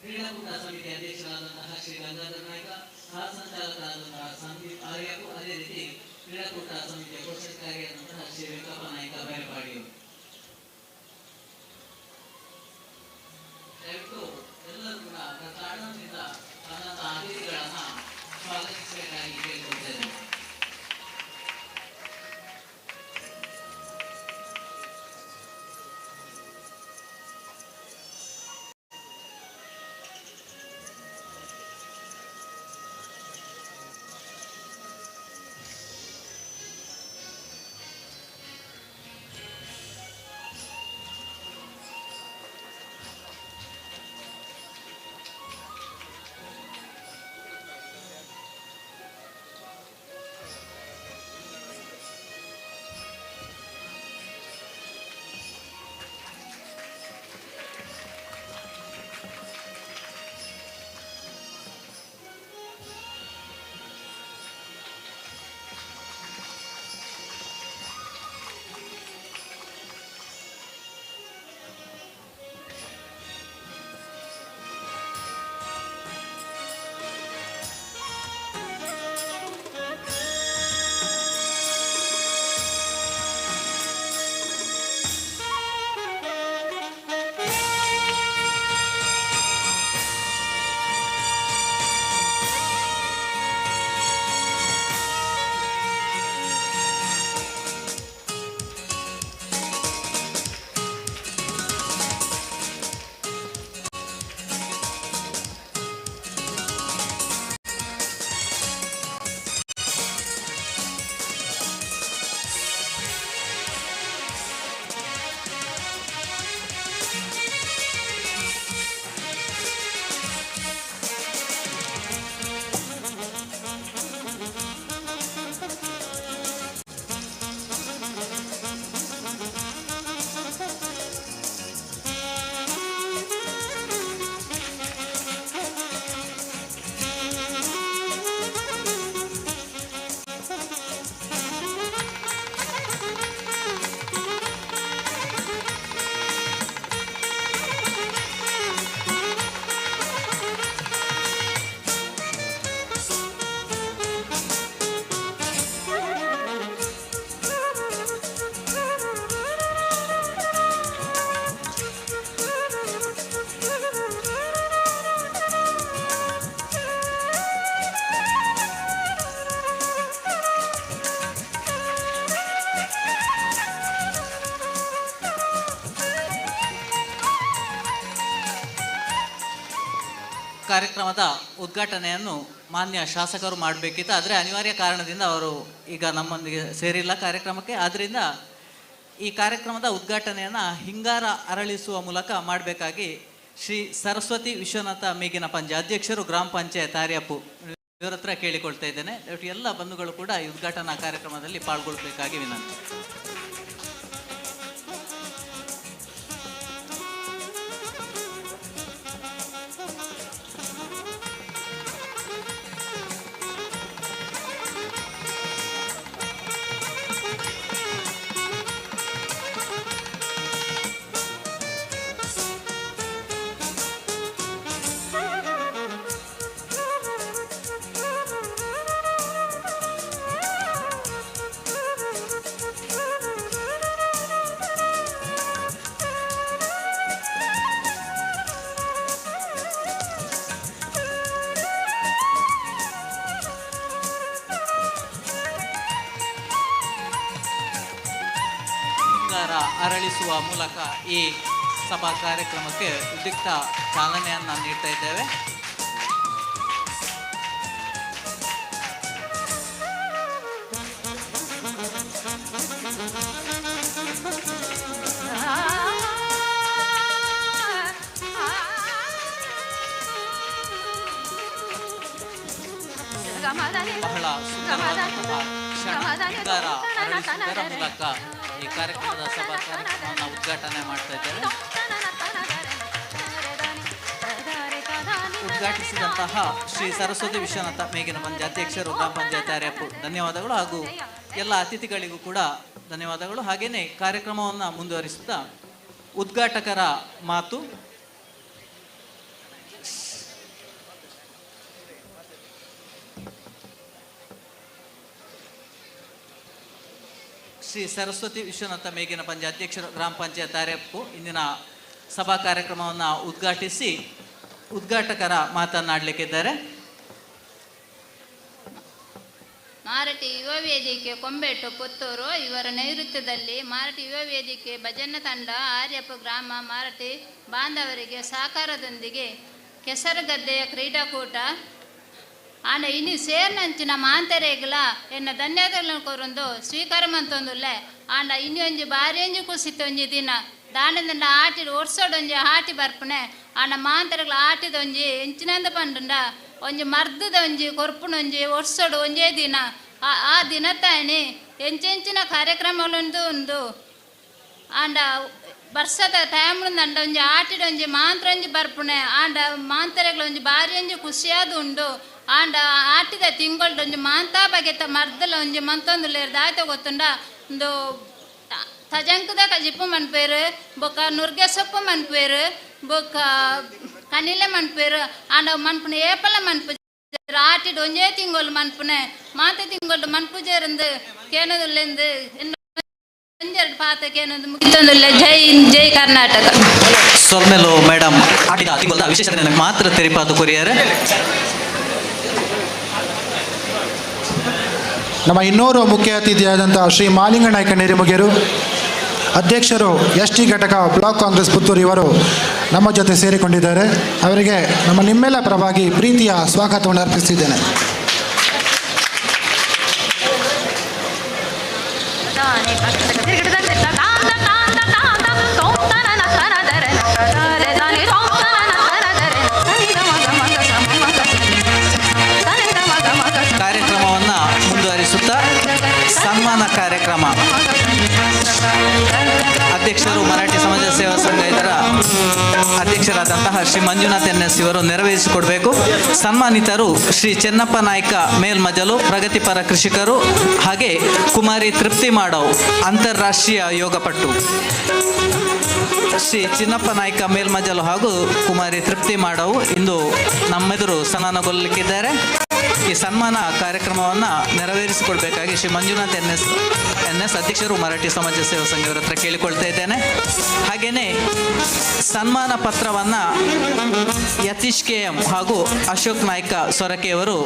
Speaker 15: ಕ್ರೀಡಾಕೂಟ ಸಮಿತಿ ಅಧ್ಯಕ್ಷರಾದಂತಹ ಶ್ರೀ ಗಂಗಾಧರ ನಾಯ್ಕ, ಸಹ ಸಂಚಾಲಕರಾದಂತಹ ಸಂದೀಪ್ ಆರ್ಯಪ್ಪು, ಅದೇ ರೀತಿ ಕ್ರೀಡಾಕೂಟ ಸಮಿತಿಯ ಕೋಶಾಧಿಕಾರಿಯಾದಂತಹ ಶ್ರೀ ವೆಂಕಪ್ಪ ನಾಯ್ಕ ಬೈರಪಾಡಿಯವರು. ದಯವಿಟ್ಟು ಎಲ್ಲರೂ ಕೂಡ ತಾಳ್ಮೆಯಿಂದ ತನ್ನ ಅತಿಥಿಗಳನ್ನು ಸ್ವಾಗತಿಸಬೇಕಾಗಿ ಕೇಳಿಕೊಳ್ತೇನೆ. ಕಾರ್ಯಕ್ರಮದ ಉದ್ಘಾಟನೆಯನ್ನು ಮಾನ್ಯ ಶಾಸಕರು ಮಾಡಬೇಕಿತ್ತು. ಆದರೆ ಅನಿವಾರ್ಯ ಕಾರಣದಿಂದ ಅವರು ಈಗ ನಮ್ಮೊಂದಿಗೆ ಸೇರಿಲ್ಲ ಕಾರ್ಯಕ್ರಮಕ್ಕೆ. ಆದ್ದರಿಂದ ಈ ಕಾರ್ಯಕ್ರಮದ ಉದ್ಘಾಟನೆಯನ್ನು ಹಿಂಗಾರ ಅರಳಿಸುವ ಮೂಲಕ ಮಾಡಬೇಕಾಗಿ ಶ್ರೀ ಸರಸ್ವತಿ ವಿಶ್ವನಾಥ ಮೇಗಿನ ಪಂಜೆ ಅಧ್ಯಕ್ಷರು ಗ್ರಾಮ ಪಂಚಾಯತ್ ಆರ್ಯಪ್ಪು ಇವರ ಹತ್ರ ಕೇಳಿಕೊಳ್ತಾ ಇದ್ದೇನೆ. ಎಲ್ಲ ಬಂಧುಗಳು ಕೂಡ ಈ ಉದ್ಘಾಟನಾ ಕಾರ್ಯಕ್ರಮದಲ್ಲಿ ಪಾಲ್ಗೊಳ್ಳಬೇಕಾಗಿ ವಿನಂತಿ. ಅರಳಿಸುವ ಮೂಲಕ ಈ ಸಭಾ ಕಾರ್ಯಕ್ರಮಕ್ಕೆ ಉದ್ಯುಕ್ತ ಚಾಲನೆಯನ್ನು ನೀಡ್ತಾ ಇದ್ದೇವೆ. ಬಹಳ ಸುಂದರವಾದಂತಹ ಹಿಂಗಾರ ಅರಳಿಸುವುದರ ಮೂಲಕ ಈ ಕಾರ್ಯಕ್ರಮದ ಸಭಾ ಕಾರ್ಯಕ್ರಮವನ್ನು ಉದ್ಘಾಟನೆ ಮಾಡ್ತಾ ಇದ್ದೇವೆ. ಉದ್ಘಾಟಿಸಿದಂತಹ ಶ್ರೀ ಸರಸ್ವತಿ ವಿಶ್ವನಾಥ ಮೇಗಿನ ಪಂಜೆ ಅಧ್ಯಕ್ಷರು ಗ್ರಾಮ ಪಂಚಾಯತ್ ಆರ್ಯಪ್ಪು ಧನ್ಯವಾದಗಳು. ಹಾಗೂ ಎಲ್ಲ ಅತಿಥಿಗಳಿಗೂ ಕೂಡ ಧನ್ಯವಾದಗಳು. ಹಾಗೆಯೇ ಕಾರ್ಯಕ್ರಮವನ್ನು ಮುಂದುವರಿಸುತ್ತಾ ಉದ್ಘಾಟಕರ ಮಾತು ಶ್ರೀ ಸರಸ್ವತಿ ವಿಶ್ವನಾಥ ಮೇಗಿನ ಪಂಜೆ ಅಧ್ಯಕ್ಷರು ಗ್ರಾಮ ಪಂಚಾಯತ್ ಆರ್ಯಪ್ಪು ಇಂದಿನ ಸಭಾ ಕಾರ್ಯಕ್ರಮವನ್ನು ಉದ್ಘಾಟಿಸಿ ಉದ್ಘಾಟಕರ ಮಾತನಾಡಲಿಕ್ಕಿದ್ದಾರೆ.
Speaker 16: ಮಾರಟಿ ಯುವ ವೇದಿಕೆ ಕೊಂಬೆಟ್ಟು ಪುತ್ತೂರು ಇವರ ನೇತೃತ್ವದಲ್ಲಿ ಮಾರಟಿ ಯುವ ವೇದಿಕೆ ಭಜನಾ ತಂಡ ಆರ್ಯಪ್ಪ ಗ್ರಾಮ ಮಾರಟಿ ಬಾಂಧವರಿಗೆ ಸಹಕಾರದೊಂದಿಗೆ ಕೆಸರುಗದ್ದೆಯ ಕ್ರೀಡಾಕೂಟ ಆಂಡ ಇನ್ನು ಸೇರ್ನಂಚಿನ ಮಾಂತರೇಗಲ ಎನ್ನ ಧನ್ಯವಾದಗಳನ್ನು ಕೋರೊಂದು ಸ್ವೀಕಾರ ಮಂತೊಂದುಲ್ಲೆ ಆಂಡ ಇನ್ನು ಒಂಜಿ ಬಾರಿ ಒಂಜಿ ಖುಷಿತ್ತು ಒಂಜಿ ದಿನ ದಾಂಡದಿಂದ ಆಟಿಡ್ ಒರ್ಸೋಡೊಂಜಿ ಆಟಿ ಬರ್ಪಣೆ ಆಂಡ ಮಾಂತರೆಗಳ ಆಟಿದೊಂಜಿ ಎಂಚಿನಂದ ಪಂಡುಂಡ ಒಂಜಿ ಮರ್ದದ ಒಂಜಿ ಕೊರ್ಪುನೊಂಜಿ ಒರ್ಸೋಡು ಒಂಜೇ ದಿನ ಆ ದಿನತ್ತಾಯನಿ ಎಂಚೆಂಚಿನ ಕಾರ್ಯಕ್ರಮಗಳೊಂದು ಒಂದು ಆಂಡ ವರ್ಷದ ಟೈಮ್ಲಂದ ಒಂಜಿ ಆಟಿಡೊಂಜಿ ಮಾಂತ್ರ ಒಂಜಿ ಬರ್ಪಣೆ ಆಂಡ ಮಾಂತರೆಗಳ ಒಂಜಿ ಬಾರಿ ಒಂಜಿ ಖುಷಿಯಾದ ಉಂಡು ಆಂಡ ಆಟಿದ ತಿಂಗಳು ಒಂಜಿ ಮಾಂತಾ ಬಗೆತ ಮರ್ದಲ ಒಂಜಿ ಮಂತೊಂದುಲ್ಲೇರು ದಾಯ್ತ ಗೊತ್ತುಂಡ ಒಂದು ತಜಂಕದ ಜಿಪ್ಪು ಮನ್ಪೇರು ಬೊಕ್ಕ ನುರ್ಗೆ ಸೊಪ್ಪು ಮನ್ಪೇರು ಬೊಕ್ಕ ಕನಿಲೆ ಮನ್ಪೇರು ಆಂಡ ಮನ್ಪುನ ಏಪಲ ಮನ್ಪು ಆಟಿಡ್ ಒಂಜೇ ತಿಂಗಳು ಮನ್ಪುನೆ ಮಾತೆ ತಿಂಗಳು ಮನ್ಪುಜೇರಂದು ಕೇನದುಲ್ಲೆಂದು ಒಂದೆರಡು ಪಾತ ಕೇನದು ಮುಗಿತೊಂದುಲ್ಲೆ. ಜೈ ಜೈ ಕರ್ನಾಟಕ.
Speaker 15: ಸೊಲ್ಮೆಲು ಮೇಡಮ್ ಆಟಿದ ತಿಂಗಳ ವಿಶೇಷತೆ ಮಾತ್ರ ತೆರಿಪಾತು ಕೊರಿಯಾರೆ.
Speaker 3: ನಮ್ಮ ಇನ್ನೋರ್ವ ಮುಖ್ಯ ಅತಿಥಿಯಾದಂಥ ಶ್ರೀ ಮಾಲಿಂಗನಾಯ್ಕ ನೆರಿಮುಗೆರು ಅಧ್ಯಕ್ಷರು ST ಘಟಕ ಬ್ಲಾಕ್ ಕಾಂಗ್ರೆಸ್ ಪುತ್ತೂರು ಇವರು ನಮ್ಮ ಜೊತೆ ಸೇರಿಕೊಂಡಿದ್ದಾರೆ. ಅವರಿಗೆ ನಿಮ್ಮೆಲ್ಲ ಪರವಾಗಿ ಪ್ರೀತಿಯ ಸ್ವಾಗತವನ್ನು ಅರ್ಪಿಸುತ್ತಿದ್ದೇನೆ.
Speaker 15: ಕಾರ್ಯಕ್ರಮವನ್ನು ಮುಂದುವರಿಸುತ್ತಾ ಸನ್ಮಾನ ಕಾರ್ಯಕ್ರಮ ಅಧ್ಯಕ್ಷರು ಮರಾಠಿ ಸಮಾಜ ಸೇವಾ ಸಂಘ ಇದರ ಅಧ್ಯಕ್ಷರಾದಂತಹ ಶ್ರೀ ಮಂಜುನಾಥ್ NS ಇವರು ನೆರವೇರಿಸಿಕೊಡಬೇಕು. ಸನ್ಮಾನಿತರು ಶ್ರೀ ಚೆನ್ನಪ್ಪ ನಾಯ್ಕ ಮೇಲ್ಮಜಲು ಪ್ರಗತಿಪರ ಕೃಷಿಕರು ಹಾಗೆ ಕುಮಾರಿ ತೃಪ್ತಿ ಮಾಡವ್ ಅಂತಾರಾಷ್ಟ್ರೀಯ ಯೋಗಪಟು. ಶ್ರೀ ಚಿನ್ನಪ್ಪ ನಾಯ್ಕ ಮೇಲ್ಮಜಲು ಹಾಗೂ ಕುಮಾರಿ ತೃಪ್ತಿ ಮಾಡವ್ ಇಂದು ನಮ್ಮೆದುರು ಸನ್ಮಾನಗೊಳ್ಳಲಿಕ್ಕಿದ್ದಾರೆ. ಈ ಸನ್ಮಾನ ಕಾರ್ಯಕ್ರಮವನ್ನು ನೆರವೇರಿಸಿಕೊಡ್ಬೇಕಾಗಿ ಶ್ರೀ ಮಂಜುನಾಥ್ NS ಅಧ್ಯಕ್ಷರು ಮರಾಠಿ ಸಮಾಜ ಸೇವಾ ಸಂಘ ಇವರ ಹತ್ರ ಕೇಳಿಕೊಳ್ತಾ ಇದ್ದೇನೆ. ಹಾಗೆಯೇ ಸನ್ಮಾನ ಪತ್ರವನ್ನು ಯತೀಶ್ KM ಹಾಗೂ ಅಶೋಕ್ ನಾಯ್ಕ ಸೊರಕೆಯವರು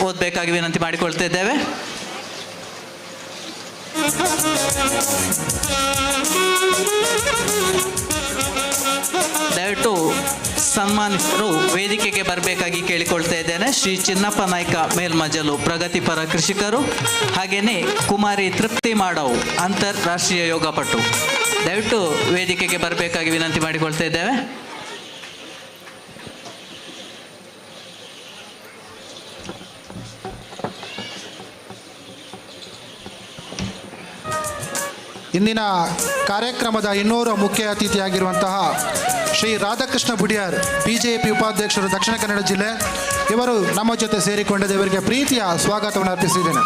Speaker 15: ಓದಬೇಕಾಗಿ ವಿನಂತಿ ಮಾಡಿಕೊಳ್ತಾ ಇದ್ದೇವೆ. ದಯವಿಟ್ಟು ಸನ್ಮಾನಿತರು ವೇದಿಕೆಗೆ ಬರಬೇಕಾಗಿ ಕೇಳಿಕೊಳ್ತಾ ಇದ್ದೇನೆ. ಶ್ರೀ ಚಿನ್ನಪ್ಪ ನಾಯ್ಕ ಮೇಲ್ಮಜಲು ಪ್ರಗತಿಪರ ಕೃಷಿಕರು, ಹಾಗೆಯೇ ಕುಮಾರಿ ತೃಪ್ತಿ ಮಾಡವು ಅಂತಾರಾಷ್ಟ್ರೀಯ ಯೋಗಪಟು, ದಯವಿಟ್ಟು ವೇದಿಕೆಗೆ ಬರಬೇಕಾಗಿ ವಿನಂತಿ ಮಾಡಿಕೊಳ್ತಾ ಇದ್ದೇವೆ.
Speaker 3: ಇಂದಿನ ಕಾರ್ಯಕ್ರಮದ ಇನ್ನೋರ್ವ ಮುಖ್ಯ ಅತಿಥಿಯಾಗಿರುವಂತಹ ಶ್ರೀ ರಾಧಾಕೃಷ್ಣ ಬುಡಿಯಾರ್, ಬಿಜೆಪಿ ಉಪಾಧ್ಯಕ್ಷರು, ದಕ್ಷಿಣ ಕನ್ನಡ ಜಿಲ್ಲೆ, ಇವರು ನಮ್ಮ ಜೊತೆ ಸೇರಿಕೊಂಡಿದ್ದು ಇವರಿಗೆ ಪ್ರೀತಿಯ ಸ್ವಾಗತವನ್ನು ಅರ್ಪಿಸಿದ್ದೇನೆ.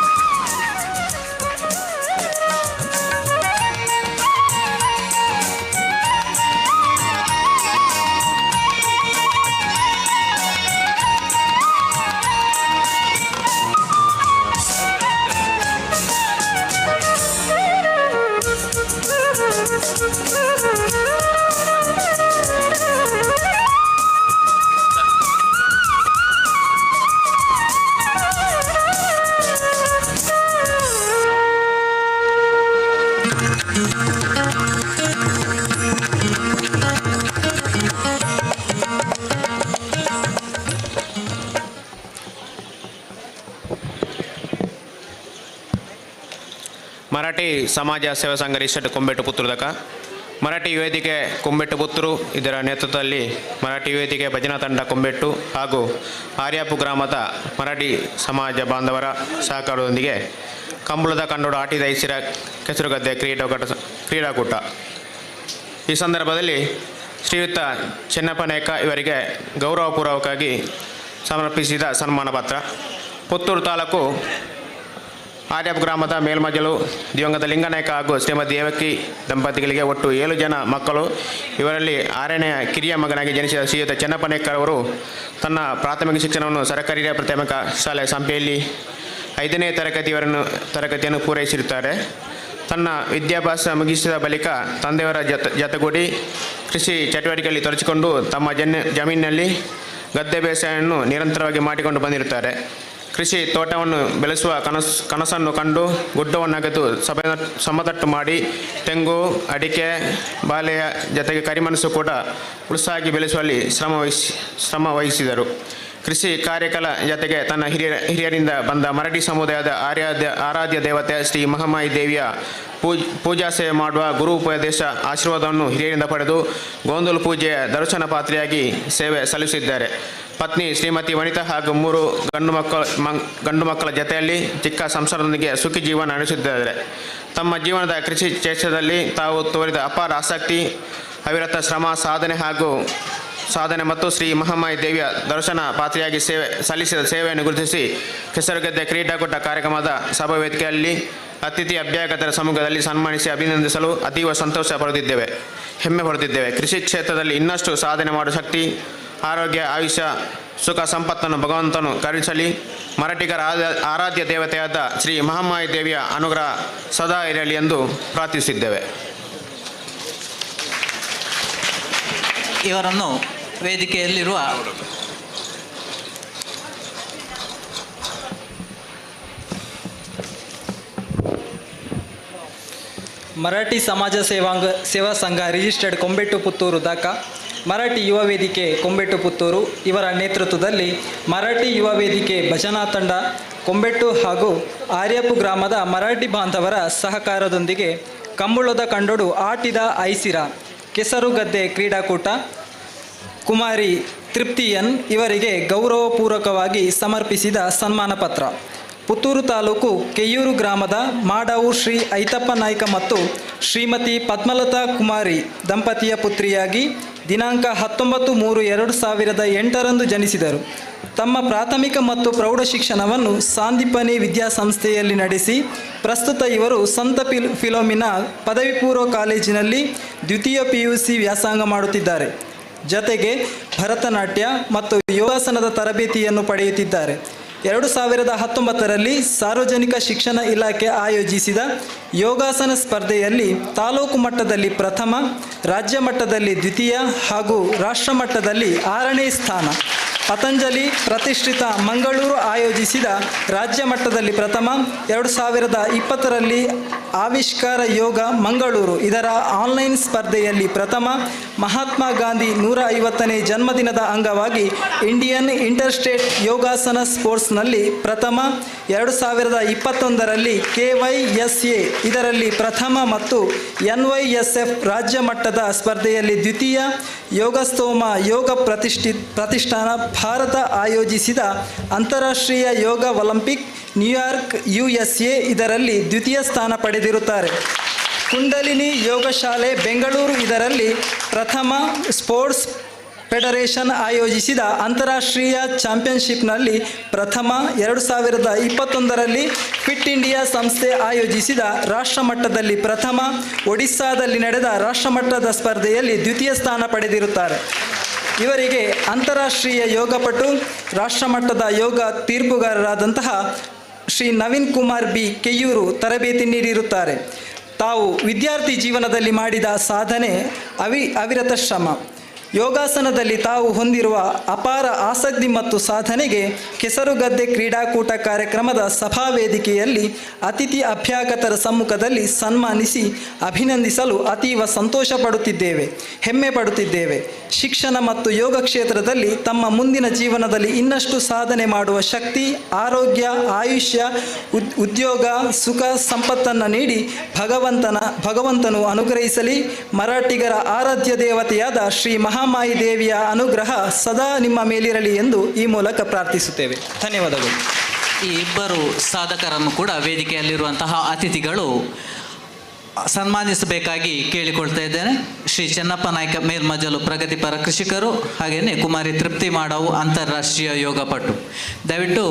Speaker 17: ಮರಾಠಿ ಸಮಾಜ ಸೇವಾ ಸಂಘ ರಿಜಿಸ್ಟರ್ಡ್ ಕೊಂಬೆಟ್ಟು ಪುತ್ತೂರುದಕ ಮರಾಠಿ ವೇದಿಕೆ ಕೊಂಬೆಟ್ಟು ಪುತ್ತೂರು ಇದರ ನೇತೃತ್ವದಲ್ಲಿ ಮರಾಠಿ ವೇದಿಕೆ ಭಜನಾ ತಂಡ ಕೊಂಬೆಟ್ಟು ಹಾಗೂ ಆರ್ಯಾಪು ಗ್ರಾಮದ ಮರಾಠಿ ಸಮಾಜ ಬಾಂಧವರ ಸಹಕಾರದೊಂದಿಗೆ ಕಂಬಳದ ಕಂಡೋಡು ಆಟಿದ ಐಸಿರ ಕೆಸರುಗದ್ದೆ ಕ್ರೀಡಾಕೂಟ. ಈ ಸಂದರ್ಭದಲ್ಲಿ ಶ್ರೀಯುತ ಚೆನ್ನಪ್ಪ ನಾಯ್ಕ ಇವರಿಗೆ ಗೌರವಪೂರ್ವಕವಾಗಿ ಸಮರ್ಪಿಸಿದ ಸನ್ಮಾನ ಪತ್ರ. ಪುತ್ತೂರು ತಾಲೂಕು ಆರ್ಯಾಪು ಗ್ರಾಮದ ಮೇಲ್ಮಜಲು ದಿವಂಗತ ಲಿಂಗನಾಯ್ಕ ಹಾಗೂ ಶ್ರೀಮತಿ ದೇವಕಿ ದಂಪತಿಗಳಿಗೆ ಒಟ್ಟು 7 ಜನ ಮಕ್ಕಳು. ಇವರಲ್ಲಿ 6ನೇ ಕಿರಿಯ ಮಗನಾಗಿ ಜನಿಸಿದ ಶ್ರೀಯುತ ಚೆನ್ನಪ್ಪ ನಾಯ್ಕ ಅವರು ತನ್ನ ಪ್ರಾಥಮಿಕ ಶಿಕ್ಷಣವನ್ನು ಸರ್ಕಾರಿ ಹಿರಿಯ ಪ್ರಾಥಮಿಕ ಶಾಲೆ ಸಂಪೆಯಲ್ಲಿ 5ನೇ ತರಗತಿಯನ್ನು ಪೂರೈಸಿರುತ್ತಾರೆ. ತನ್ನ ವಿದ್ಯಾಭ್ಯಾಸ ಮುಗಿಸಿದ ಬಳಿಕ ತಂದೆಯವರ ಜೊತೆಗೂಡಿ ಕೃಷಿ ಚಟುವಟಿಕೆಯಲ್ಲಿ ತೊಡಗಿಸಿಕೊಂಡು ತಮ್ಮ ಜಮೀನಿನಲ್ಲಿ ಗದ್ದೆ ಬೇಸಾಯವನ್ನು ನಿರಂತರವಾಗಿ ಮಾಡಿಕೊಂಡು ಬಂದಿರುತ್ತಾರೆ. ಕೃಷಿ ತೋಟವನ್ನು ಬೆಳೆಸುವ ಕನಸನ್ನು ಕಂಡು ಗುಡ್ಡವನ್ನು ಅಗೆದು ಸಮತಟ್ಟು ಮಾಡಿ ತೆಂಗು, ಅಡಿಕೆ, ಬಾಳೆಯ ಜೊತೆಗೆ ಕರಿಮೆಣಸು ಕೂಡ ಉತ್ಸಾಹಿ ಬೆಳೆಸುವಲ್ಲಿ ಶ್ರಮ ವಹಿಸಿದರು. ಕೃಷಿ ಕಾರ್ಯಕಲ ಜೊತೆಗೆ ತನ್ನ ಹಿರಿಯರಿಂದ ಬಂದ ಮರಾಠಿ ಸಮುದಾಯದ ಆರಾಧ್ಯ ದೇವತೆ ಶ್ರೀ ಮಹಾಮಾಯಿ ದೇವಿಯ ಪೂಜಾ ಸೇವೆ ಮಾಡುವ ಗುರು ಉಪದೇಶ ಆಶೀರ್ವಾದವನ್ನು ಹಿರಿಯರಿಂದ ಪಡೆದು ಗೋಂದಲು ಪೂಜೆಯ ದರ್ಶನ ಪಾತ್ರೆಯಾಗಿ ಸೇವೆ ಸಲ್ಲಿಸಿದ್ದಾರೆ. ಪತ್ನಿ ಶ್ರೀಮತಿ ವನಿತಾ ಹಾಗೂ 3 ಗಂಡು ಮಕ್ಕಳ ಜೊತೆಯಲ್ಲಿ ಚಿಕ್ಕ ಸಂಸಾರದೊಂದಿಗೆ ಸುಖಿ ಜೀವನ ನಡೆಸುತ್ತಿದ್ದಾರೆ. ತಮ್ಮ ಜೀವನದ ಕೃಷಿ ಕ್ಷೇತ್ರದಲ್ಲಿ ತಾವು ತೋರಿದ ಅಪಾರ ಆಸಕ್ತಿ, ಅವಿರತ ಶ್ರಮ, ಸಾಧನೆ ಮತ್ತು ಶ್ರೀ ಮಹಾಮಾಯಿ ದೇವಿಯ ದರ್ಶನ ಪಾತ್ರೆಯಾಗಿ ಸಲ್ಲಿಸಿದ ಸೇವೆಯನ್ನು ಗುರುತಿಸಿ ಕೆಸರುಗದ್ದೆ ಕ್ರೀಡಾಕೂಟ ಕಾರ್ಯಕ್ರಮದ ಸಭಾ ವೇದಿಕೆಯಲ್ಲಿ ಅತಿಥಿ ಅಭ್ಯಾಗತರ ಸಮ್ಮುಖದಲ್ಲಿ ಸನ್ಮಾನಿಸಿ ಅಭಿನಂದಿಸಲು ಅತೀವ ಸಂತೋಷ ಪಡುತ್ತಿದ್ದೇವೆ, ಹೆಮ್ಮೆ ಪಡುತ್ತಿದ್ದೇವೆ. ಕೃಷಿ ಕ್ಷೇತ್ರದಲ್ಲಿ ಇನ್ನಷ್ಟು ಸಾಧನೆ ಮಾಡುವ ಶಕ್ತಿ, ಆರೋಗ್ಯ, ಆಯುಷ್ಯ, ಸುಖ ಸಂಪತ್ತನ್ನು ಭಗವಂತನು ಕರುಣಿಸಲಿ. ಮರಾಠಿಗರ ಆರಾಧ್ಯ ದೇವತೆಯಾದ ಶ್ರೀ ಮಹಾಮಾಯಿ ದೇವಿಯ ಅನುಗ್ರಹ ಸದಾ ಇರಲಿ ಎಂದು ಪ್ರಾರ್ಥಿಸಿದ್ದೇವೆ.
Speaker 15: ಇವರನ್ನು ವೇದಿಕೆಯಲ್ಲಿರುವ
Speaker 18: ಮರಾಠಿ ಸಮಾಜ ಸೇವಾ ಸಂಘ ರಿಜಿಸ್ಟರ್ಡ್ ಕೊಂಬೆಟ್ಟು ಪುತ್ತೂರು ದಾಕ, ಮರಾಠಿ ಯುವ ವೇದಿಕೆ ಕೊಂಬೆಟ್ಟು ಪುತ್ತೂರು ಇವರ ನೇತೃತ್ವದಲ್ಲಿ ಮರಾಠಿ ಯುವ ವೇದಿಕೆ ಭಜನಾ ತಂಡ ಕೊಂಬೆಟ್ಟು ಹಾಗೂ ಆರ್ಯಾಪು ಗ್ರಾಮದ ಮರಾಠಿ ಬಾಂಧವರ ಸಹಕಾರದೊಂದಿಗೆ ಕಂಬಳದ ಕಂಡೋಡು ಆಟಿದ ಐಸಿರ ಕೆಸರುಗದ್ದೆ ಕ್ರೀಡಾಕೂಟ ಕುಮಾರಿ ತೃಪ್ತಿಯನ್ ಇವರಿಗೆ ಗೌರವಪೂರ್ವಕವಾಗಿ ಸಮರ್ಪಿಸಿದ ಸನ್ಮಾನ ಪತ್ರ. ಪುತ್ತೂರು ತಾಲೂಕು ಕೆಯ್ಯೂರು ಗ್ರಾಮದ ಮಾಡಾವು ಶ್ರೀ ಐತಪ್ಪ ನಾಯ್ಕ ಮತ್ತು ಶ್ರೀಮತಿ ಪದ್ಮಲತಾ ಕುಮಾರಿ ದಂಪತಿಯ ಪುತ್ರಿಯಾಗಿ ದಿನಾಂಕ 19/3/2008 ಜನಿಸಿದರು. ತಮ್ಮ ಪ್ರಾಥಮಿಕ ಮತ್ತು ಪ್ರೌಢ ಶಿಕ್ಷಣವನ್ನು ಸಾಂದೀಪನಿ ವಿದ್ಯಾಸಂಸ್ಥೆಯಲ್ಲಿ ನಡೆಸಿ ಪ್ರಸ್ತುತ ಇವರು ಸಂತ ಫಿಲೋಮಿನಾ ಪದವಿ ಪೂರ್ವ ಕಾಲೇಜಿನಲ್ಲಿ ದ್ವಿತೀಯ PUC ವ್ಯಾಸಂಗ ಮಾಡುತ್ತಿದ್ದಾರೆ. ಜತೆಗೆ ಭರತನಾಟ್ಯ ಮತ್ತು ಯೋಗಾಸನದ ತರಬೇತಿಯನ್ನು ಪಡೆಯುತ್ತಿದ್ದಾರೆ. 2019ರಲ್ಲಿ ಸಾರ್ವಜನಿಕ ಶಿಕ್ಷಣ ಇಲಾಖೆ ಆಯೋಜಿಸಿದ ಯೋಗಾಸನ ಸ್ಪರ್ಧೆಯಲ್ಲಿ ತಾಲೂಕು ಮಟ್ಟದಲ್ಲಿ ಪ್ರಥಮ, ರಾಜ್ಯ ಮಟ್ಟದಲ್ಲಿ ದ್ವಿತೀಯ ಹಾಗೂ ರಾಷ್ಟ್ರ ಮಟ್ಟದಲ್ಲಿ 6ನೇ ಸ್ಥಾನ. ಪತಂಜಲಿ ಪ್ರತಿಷ್ಠಿತ ಮಂಗಳೂರು ಆಯೋಜಿಸಿದ ರಾಜ್ಯ ಮಟ್ಟದಲ್ಲಿ ಪ್ರಥಮ, 2020ರಲ್ಲಿ ಆವಿಷ್ಕಾರ ಯೋಗ ಮಂಗಳೂರು ಇದರ ಆನ್ಲೈನ್ ಸ್ಪರ್ಧೆಯಲ್ಲಿ ಪ್ರಥಮ, ಮಹಾತ್ಮ ಗಾಂಧಿ 150ನೇ ಜನ್ಮದಿನದ ಅಂಗವಾಗಿ ಇಂಡಿಯನ್ ಇಂಟರ್ಸ್ಟೇಟ್ ಯೋಗಾಸನ ಸ್ಪೋರ್ಟ್ಸ್ನಲ್ಲಿ ಪ್ರಥಮ, 2021ರಲ್ಲಿ KYSA ಇದರಲ್ಲಿ ಪ್ರಥಮ ಮತ್ತು NYSF ರಾಜ್ಯ ಮಟ್ಟದ ಸ್ಪರ್ಧೆಯಲ್ಲಿ ದ್ವಿತೀಯ, ಯೋಗಸ್ತೋಮ ಯೋಗ ಪ್ರತಿಷ್ಠಾನ ಭಾರತ ಆಯೋಜಿಸಿದ ಅಂತಾರಾಷ್ಟ್ರೀಯ ಯೋಗ ಒಲಿಂಪಿಕ್ ನ್ಯೂಯಾರ್ಕ್ USA ಇದರಲ್ಲಿ ದ್ವಿತೀಯ ಸ್ಥಾನ ಪಡೆದಿರುತ್ತಾರೆ. ಕುಂಡಲಿನಿ ಯೋಗಶಾಲೆ ಬೆಂಗಳೂರು ಇದರಲ್ಲಿ ಪ್ರಥಮ, ಸ್ಪೋರ್ಟ್ಸ್ ಫೆಡರೇಷನ್ ಆಯೋಜಿಸಿದ ಅಂತಾರಾಷ್ಟ್ರೀಯ ಚಾಂಪಿಯನ್ಶಿಪ್ನಲ್ಲಿ ಪ್ರಥಮ, 2021ರಲ್ಲಿ ಫಿಟ್ ಇಂಡಿಯಾ ಸಂಸ್ಥೆ ಆಯೋಜಿಸಿದ ರಾಷ್ಟ್ರಮಟ್ಟದಲ್ಲಿ ಪ್ರಥಮ, ಒಡಿಸ್ಸಾದಲ್ಲಿ ನಡೆದ ರಾಷ್ಟ್ರಮಟ್ಟದ ಸ್ಪರ್ಧೆಯಲ್ಲಿ ದ್ವಿತೀಯ ಸ್ಥಾನ ಪಡೆದಿರುತ್ತಾರೆ. ಇವರಿಗೆ ಅಂತಾರಾಷ್ಟ್ರೀಯ ಯೋಗಪಟು, ರಾಷ್ಟ್ರಮಟ್ಟದ ಯೋಗ ತೀರ್ಪುಗಾರರಾದಂತಹ ಶ್ರೀ ನವೀನ್ ಕುಮಾರ್ B ಕೆಯೂರು ತರಬೇತಿ ನೀಡಿರುತ್ತಾರೆ. ತಾವು ವಿದ್ಯಾರ್ಥಿ ಜೀವನದಲ್ಲಿ ಮಾಡಿದ ಸಾಧನೆ ಅವಿರತ ಶ್ರಮ. ಯೋಗಾಸನದಲ್ಲಿ ತಾವು ಹೊಂದಿರುವ ಅಪಾರ ಆಸಕ್ತಿ ಮತ್ತು ಸಾಧನೆಗೆ ಕೆಸರುಗದ್ದೆ ಕ್ರೀಡಾಕೂಟ ಕಾರ್ಯಕ್ರಮದ ಸಭಾವೇದಿಕೆಯಲ್ಲಿ ಅತಿಥಿ ಅಭ್ಯಾಗತರ ಸಮ್ಮುಖದಲ್ಲಿ ಸನ್ಮಾನಿಸಿ ಅಭಿನಂದಿಸಲು ಅತೀವ ಸಂತೋಷ ಪಡುತ್ತಿದ್ದೇವೆ, ಹೆಮ್ಮೆ ಪಡುತ್ತಿದ್ದೇವೆ. ಶಿಕ್ಷಣ ಮತ್ತು ಯೋಗ ಕ್ಷೇತ್ರದಲ್ಲಿ ತಮ್ಮ ಮುಂದಿನ ಜೀವನದಲ್ಲಿ ಇನ್ನಷ್ಟು ಸಾಧನೆ ಮಾಡುವ ಶಕ್ತಿ, ಆರೋಗ್ಯ, ಆಯುಷ್ಯ, ಉದ್ಯೋಗ, ಸುಖ ಸಂಪತ್ತನ್ನು ನೀಡಿ ಭಗವಂತನು ಅನುಗ್ರಹಿಸಲಿ. ಮರಾಠಿಗರ ಆರಾಧ್ಯ ದೇವತೆಯಾದ ಶ್ರೀ ಮಹಾಮಾಯಿ ದೇವಿಯ ಅನುಗ್ರಹ ಸದಾ ನಿಮ್ಮ ಮೇಲಿರಲಿ ಎಂದು ಈ ಮೂಲಕ ಪ್ರಾರ್ಥಿಸುತ್ತೇವೆ. ಧನ್ಯವಾದಗಳು.
Speaker 15: ಈ ಇಬ್ಬರು ಸಾಧಕರನ್ನು ಕೂಡ ವೇದಿಕೆಯಲ್ಲಿರುವಂತಹ ಅತಿಥಿಗಳು ಸನ್ಮಾನಿಸಬೇಕಾಗಿ ಕೇಳಿಕೊಳ್ತಾ ಇದ್ದೇನೆ. ಶ್ರೀ ಚೆನ್ನಪ್ಪ ನಾಯ್ಕ ಮೇಲ್ಮಜಲು ಪ್ರಗತಿಪರ ಕೃಷಿಕರು, ಹಾಗೆಯೇ ಕುಮಾರಿ ತೃಪ್ತಿ ಮಾಡವು ಅಂತಾರಾಷ್ಟ್ರೀಯ ಯೋಗಪಟು. ದಯವಿಟ್ಟು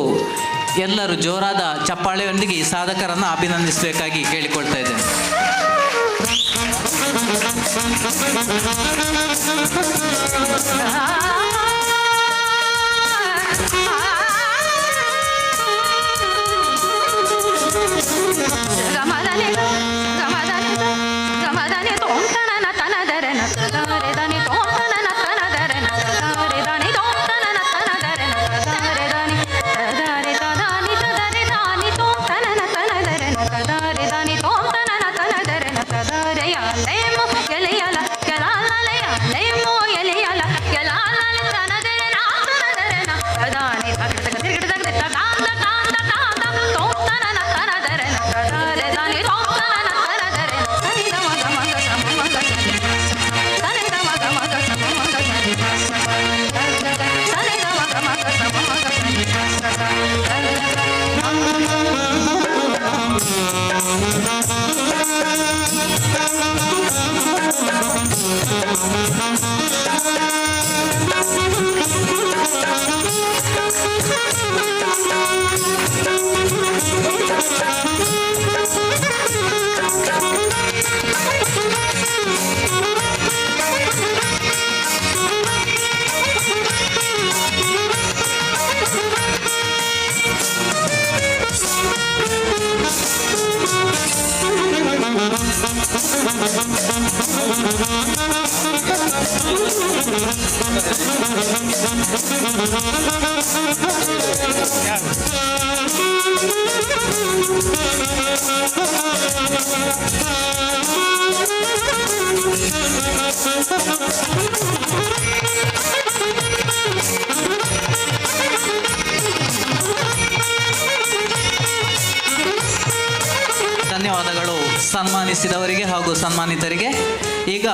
Speaker 15: ಎಲ್ಲರೂ ಜೋರಾದ ಚಪ್ಪಾಳೆಯೊಂದಿಗೆ ಈ ಸಾಧಕರನ್ನು ಅಭಿನಂದಿಸಬೇಕಾಗಿ ಕೇಳಿಕೊಳ್ತಾ ಇದ್ದೇನೆ. ಧನ್ಯವಾದಗಳು ಸನ್ಮಾನಿಸಿದವರಿಗೆ ಹಾಗೂ ಸನ್ಮಾನಿತರಿಗೆ. ಈಗ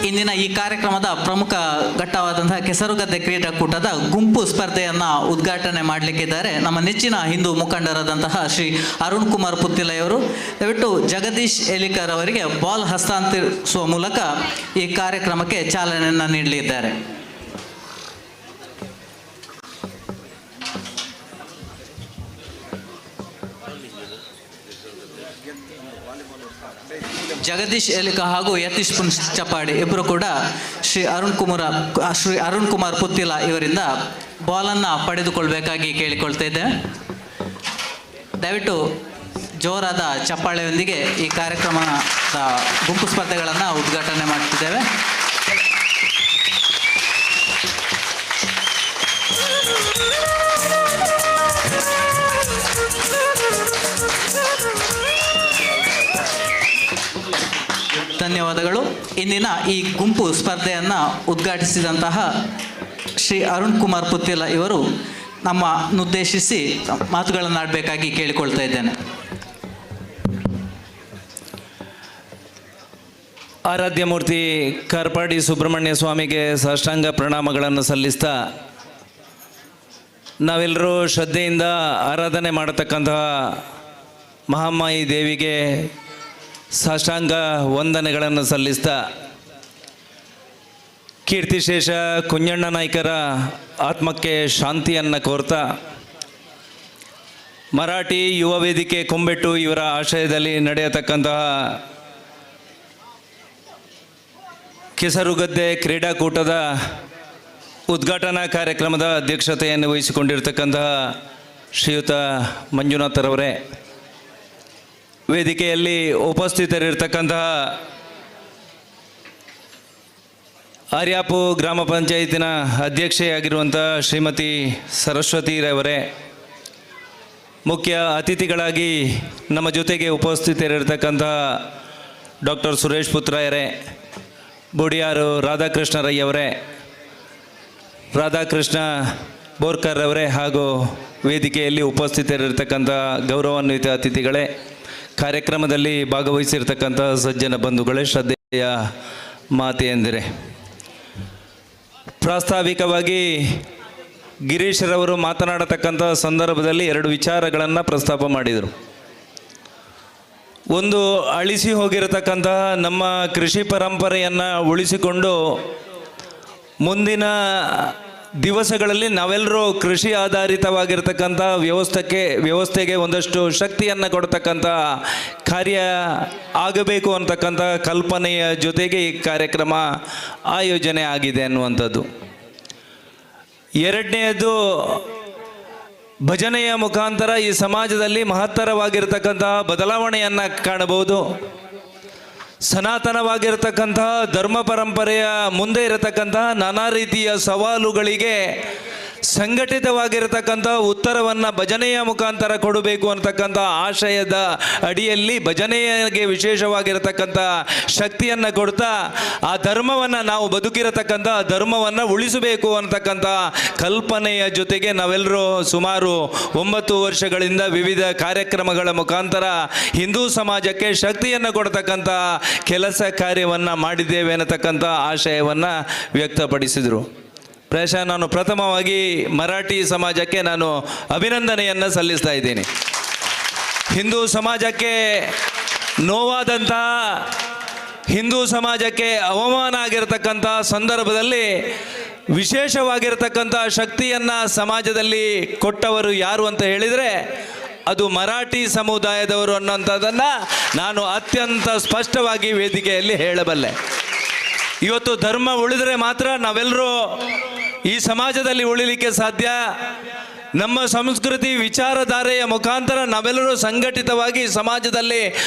Speaker 15: ಇಂದಿನ ಈ ಕಾರ್ಯಕ್ರಮದ ಪ್ರಮುಖ ಘಟ್ಟವಾದಂತಹ ಕೆಸರುಗದ್ದೆ ಕ್ರೀಡಾಕೂಟದ ಗುಂಪು ಸ್ಪರ್ಧೆಯನ್ನು ಉದ್ಘಾಟನೆ ಮಾಡಲಿಕ್ಕಿದ್ದಾರೆ ನಮ್ಮ ನೆಚ್ಚಿನ ಹಿಂದೂ ಮುಖಂಡರಾದಂತಹ ಶ್ರೀ ಅರುಣ್ ಕುಮಾರ್ ಪುತ್ತಿಲಯವರು. ದಯವಿಟ್ಟು ಜಗದೀಶ್ ಎಲಿಕರ್ ಅವರಿಗೆ ಬಾಲ್ ಹಸ್ತಾಂತರಿಸುವ ಮೂಲಕ ಈ ಕಾರ್ಯಕ್ರಮಕ್ಕೆ ಚಾಲನೆಯನ್ನು ನೀಡಲಿದ್ದಾರೆ. ಜಗದೀಶ್ ಎಲಿಕ ಹಾಗೂ ಯತೀಶ್ ಚಪಾಡಿ ಇಬ್ಬರು ಕೂಡ ಶ್ರೀ ಅರುಣ್ ಕುಮಾರ್ ಪುತ್ತಿಲ ಇವರಿಂದ ಬಾಲನ್ನು ಪಡೆದುಕೊಳ್ಬೇಕಾಗಿ ಕೇಳಿಕೊಳ್ತಾ ಇದ್ದೇವೆ. ದಯವಿಟ್ಟು ಜೋರಾದ ಚಪ್ಪಾಳೆಯೊಂದಿಗೆ ಈ ಕಾರ್ಯಕ್ರಮದ ಗುಂಪು ಸ್ಪರ್ಧೆಗಳನ್ನು ಉದ್ಘಾಟನೆ ಮಾಡ್ತಿದ್ದೇವೆ. ಧನ್ಯವಾದಗಳು. ಇಂದಿನ ಈ ಗುಂಪು ಸ್ಪರ್ಧೆಯನ್ನು ಉದ್ಘಾಟಿಸಿದಂತಹ ಶ್ರೀ ಅರುಣ್ ಕುಮಾರ್ ಪುತ್ತಿಲ ಇವರು ನಮ್ಮನ್ನುದ್ದೇಶಿಸಿ ಮಾತುಗಳನ್ನು ಆಡಬೇಕಾಗಿ ಕೇಳಿಕೊಳ್ತಾ ಇದ್ದೇನೆ.
Speaker 19: ಆರಾಧ್ಯ ಮೂರ್ತಿ ಕಾರ್ಪಾಡಿ ಸುಬ್ರಹ್ಮಣ್ಯ ಸ್ವಾಮಿಗೆ ಸಾಷ್ಟಾಂಗ ಪ್ರಣಾಮಗಳನ್ನು ಸಲ್ಲಿಸ್ತಾ ನಾವೆಲ್ಲರೂ ಶ್ರದ್ಧೆಯಿಂದ ಆರಾಧನೆ ಮಾಡತಕ್ಕಂತಹ ಮಹಾಮಾಯಿ ದೇವಿಗೆ ಸಾಷ್ಟಾಂಗ ವಂದನೆಗಳನ್ನು ಸಲ್ಲಿಸ್ತಾ ಕೀರ್ತಿಶೇಷ ಕುಂಜಣ್ಣ ನಾಯ್ಕರ ಆತ್ಮಕ್ಕೆ ಶಾಂತಿಯನ್ನು ಕೋರ್ತಾ ಮರಾಠಿ ಯುವ ವೇದಿಕೆ ಕೊಂಬೆಟ್ಟು ಇವರ ಆಶ್ರಯದಲ್ಲಿ ನಡೆಯತಕ್ಕಂತಹ ಕೆಸರುಗದ್ದೆ ಕ್ರೀಡಾಕೂಟದ ಉದ್ಘಾಟನಾ ಕಾರ್ಯಕ್ರಮದ ಅಧ್ಯಕ್ಷತೆಯನ್ನು ವಹಿಸಿಕೊಂಡಿರ್ತಕ್ಕಂತಹ ಶ್ರೀಯುತ ಮಂಜುನಾಥರವರೇ, ವೇದಿಕೆಯಲ್ಲಿ ಉಪಸ್ಥಿತರಿರ್ತಕ್ಕಂತಹ ಆರ್ಯಾಪು ಗ್ರಾಮ ಪಂಚಾಯತಿನ ಅಧ್ಯಕ್ಷೆಯಾಗಿರುವಂಥ ಶ್ರೀಮತಿ ಸರಸ್ವತಿರವರೇ, ಮುಖ್ಯ ಅತಿಥಿಗಳಾಗಿ ನಮ್ಮ ಜೊತೆಗೆ ಉಪಸ್ಥಿತರಿರ್ತಕ್ಕಂತಹ ಡಾಕ್ಟರ್ ಸುರೇಶ್ ಪುತ್ರಯ್ಯರೇ, ಬುಡಿಯಾರು ರಾಧಾಕೃಷ್ಣರಯ್ಯವರೇ, ರಾಧಾಕೃಷ್ಣ ಬೋರ್ಕರ್ ಅವರೇ, ಹಾಗೂ ವೇದಿಕೆಯಲ್ಲಿ ಉಪಸ್ಥಿತರಿರ್ತಕ್ಕಂಥ ಗೌರವಾನ್ವಿತ ಅತಿಥಿಗಳೇ, ಕಾರ್ಯಕ್ರಮದಲ್ಲಿ ಭಾಗವಹಿಸಿರ್ತಕ್ಕಂಥ ಸಜ್ಜನ ಬಂಧುಗಳೇ, ಶ್ರದ್ಧೆಯ ಮಾತೆಯಂದಿರೆ, ಪ್ರಾಸ್ತಾವಿಕವಾಗಿ ಗಿರೀಶ್ರವರು ಮಾತನಾಡತಕ್ಕಂಥ ಸಂದರ್ಭದಲ್ಲಿ 2 ವಿಚಾರಗಳನ್ನು ಪ್ರಸ್ತಾಪ ಮಾಡಿದರು. ಒಂದು, ಅಳಿಸಿ ಹೋಗಿರತಕ್ಕಂತಹ ನಮ್ಮ ಕೃಷಿ ಪರಂಪರೆಯನ್ನು ಉಳಿಸಿಕೊಂಡು ಮುಂದಿನ ದಿವಸಗಳಲ್ಲಿ ನಾವೆಲ್ಲರೂ ಕೃಷಿ ಆಧಾರಿತವಾಗಿರ್ತಕ್ಕಂಥ ವ್ಯವಸ್ಥೆಗೆ ಒಂದಷ್ಟು ಶಕ್ತಿಯನ್ನು ಕೊಡ್ತಕ್ಕಂಥ ಕಾರ್ಯ ಆಗಬೇಕು ಅಂತಕ್ಕಂಥ ಕಲ್ಪನೆಯ ಜೊತೆಗೆ ಈ ಕಾರ್ಯಕ್ರಮ ಆಯೋಜನೆ ಆಗಿದೆ ಅನ್ನುವಂಥದ್ದು. ಎರಡನೆಯದು, ಭಜನೆಯ ಮುಖಾಂತರ ಈ ಸಮಾಜದಲ್ಲಿ ಮಹತ್ತರವಾಗಿರ್ತಕ್ಕಂತಹ ಬದಲಾವಣೆಯನ್ನು ಕಾಣಬಹುದು. ಸನಾತನವಾಗಿರ್ತಕ್ಕಂತಹ ಧರ್ಮ ಪರಂಪರೆಯ ಮುಂದೆ ಇರತಕ್ಕಂತಹ ನಾನಾ ರೀತಿಯ ಸವಾಲುಗಳಿಗೆ ಸಂಘಟಿತವಾಗಿರತಕ್ಕಂಥ ಉತ್ತರವನ್ನು ಭಜನೆಯ ಮುಖಾಂತರ ಕೊಡಬೇಕು ಅಂತಕ್ಕಂಥ ಆಶಯದ ಅಡಿಯಲ್ಲಿ ಭಜನೆಗೆ ವಿಶೇಷವಾಗಿರತಕ್ಕಂಥ ಶಕ್ತಿಯನ್ನು ಕೊಡ್ತಾ ಆ ಧರ್ಮವನ್ನು ನಾವು ಬದುಕಿರತಕ್ಕಂಥ ಧರ್ಮವನ್ನು ಉಳಿಸಬೇಕು ಅಂತಕ್ಕಂಥ ಕಲ್ಪನೆಯ ಜೊತೆಗೆ ನಾವೆಲ್ಲರೂ ಸುಮಾರು 9 ವರ್ಷಗಳಿಂದ ವಿವಿಧ ಕಾರ್ಯಕ್ರಮಗಳ ಮುಖಾಂತರ ಹಿಂದೂ ಸಮಾಜಕ್ಕೆ ಶಕ್ತಿಯನ್ನು ಕೊಡ್ತಕ್ಕಂಥ ಕೆಲಸ ಕಾರ್ಯವನ್ನು ಮಾಡಿದ್ದೇವೆ ಅನ್ನತಕ್ಕಂಥ ಆಶಯವನ್ನು ವ್ಯಕ್ತಪಡಿಸಿದರು. ಪ್ರಾಯಶಃ ನಾನು ಪ್ರಥಮವಾಗಿ ಮರಾಠಿ ಸಮಾಜಕ್ಕೆ ನಾನು ಅಭಿನಂದನೆಯನ್ನು ಸಲ್ಲಿಸ್ತಾ ಇದ್ದೀನಿ. ಹಿಂದೂ ಸಮಾಜಕ್ಕೆ ನೋವಾದಂಥ, ಹಿಂದೂ ಸಮಾಜಕ್ಕೆ ಅವಮಾನ ಆಗಿರತಕ್ಕಂಥ ಸಂದರ್ಭದಲ್ಲಿ ವಿಶೇಷವಾಗಿರತಕ್ಕಂಥ ಶಕ್ತಿಯನ್ನು ಸಮಾಜದಲ್ಲಿ ಕೊಟ್ಟವರು ಯಾರು ಅಂತ ಹೇಳಿದರೆ ಅದು ಮರಾಠಿ ಸಮುದಾಯದವರು ಅನ್ನೋಂಥದ್ದನ್ನು ನಾನು ಅತ್ಯಂತ ಸ್ಪಷ್ಟವಾಗಿ ವೇದಿಕೆಯಲ್ಲಿ ಹೇಳಬಲ್ಲೆ. ಇವತ್ತು ಧರ್ಮ ಉಳಿದರೆ ಮಾತ್ರ ನಾವೆಲ್ಲರೂ ಈ ಸಮಾಜದಲ್ಲಿ ಉಳಿಲಿಕ್ಕೆ ಸಾಧ್ಯ. ನಮ್ಮ ಸಂಸ್ಕೃತಿ ವಿಚಾರಧಾರೆಯ ಮುಖಾಂತರ ನಾವೆಲ್ಲರೂ ಸಂಘಟಿತವಾಗಿ ಸಮಾಜದಲ್ಲಿ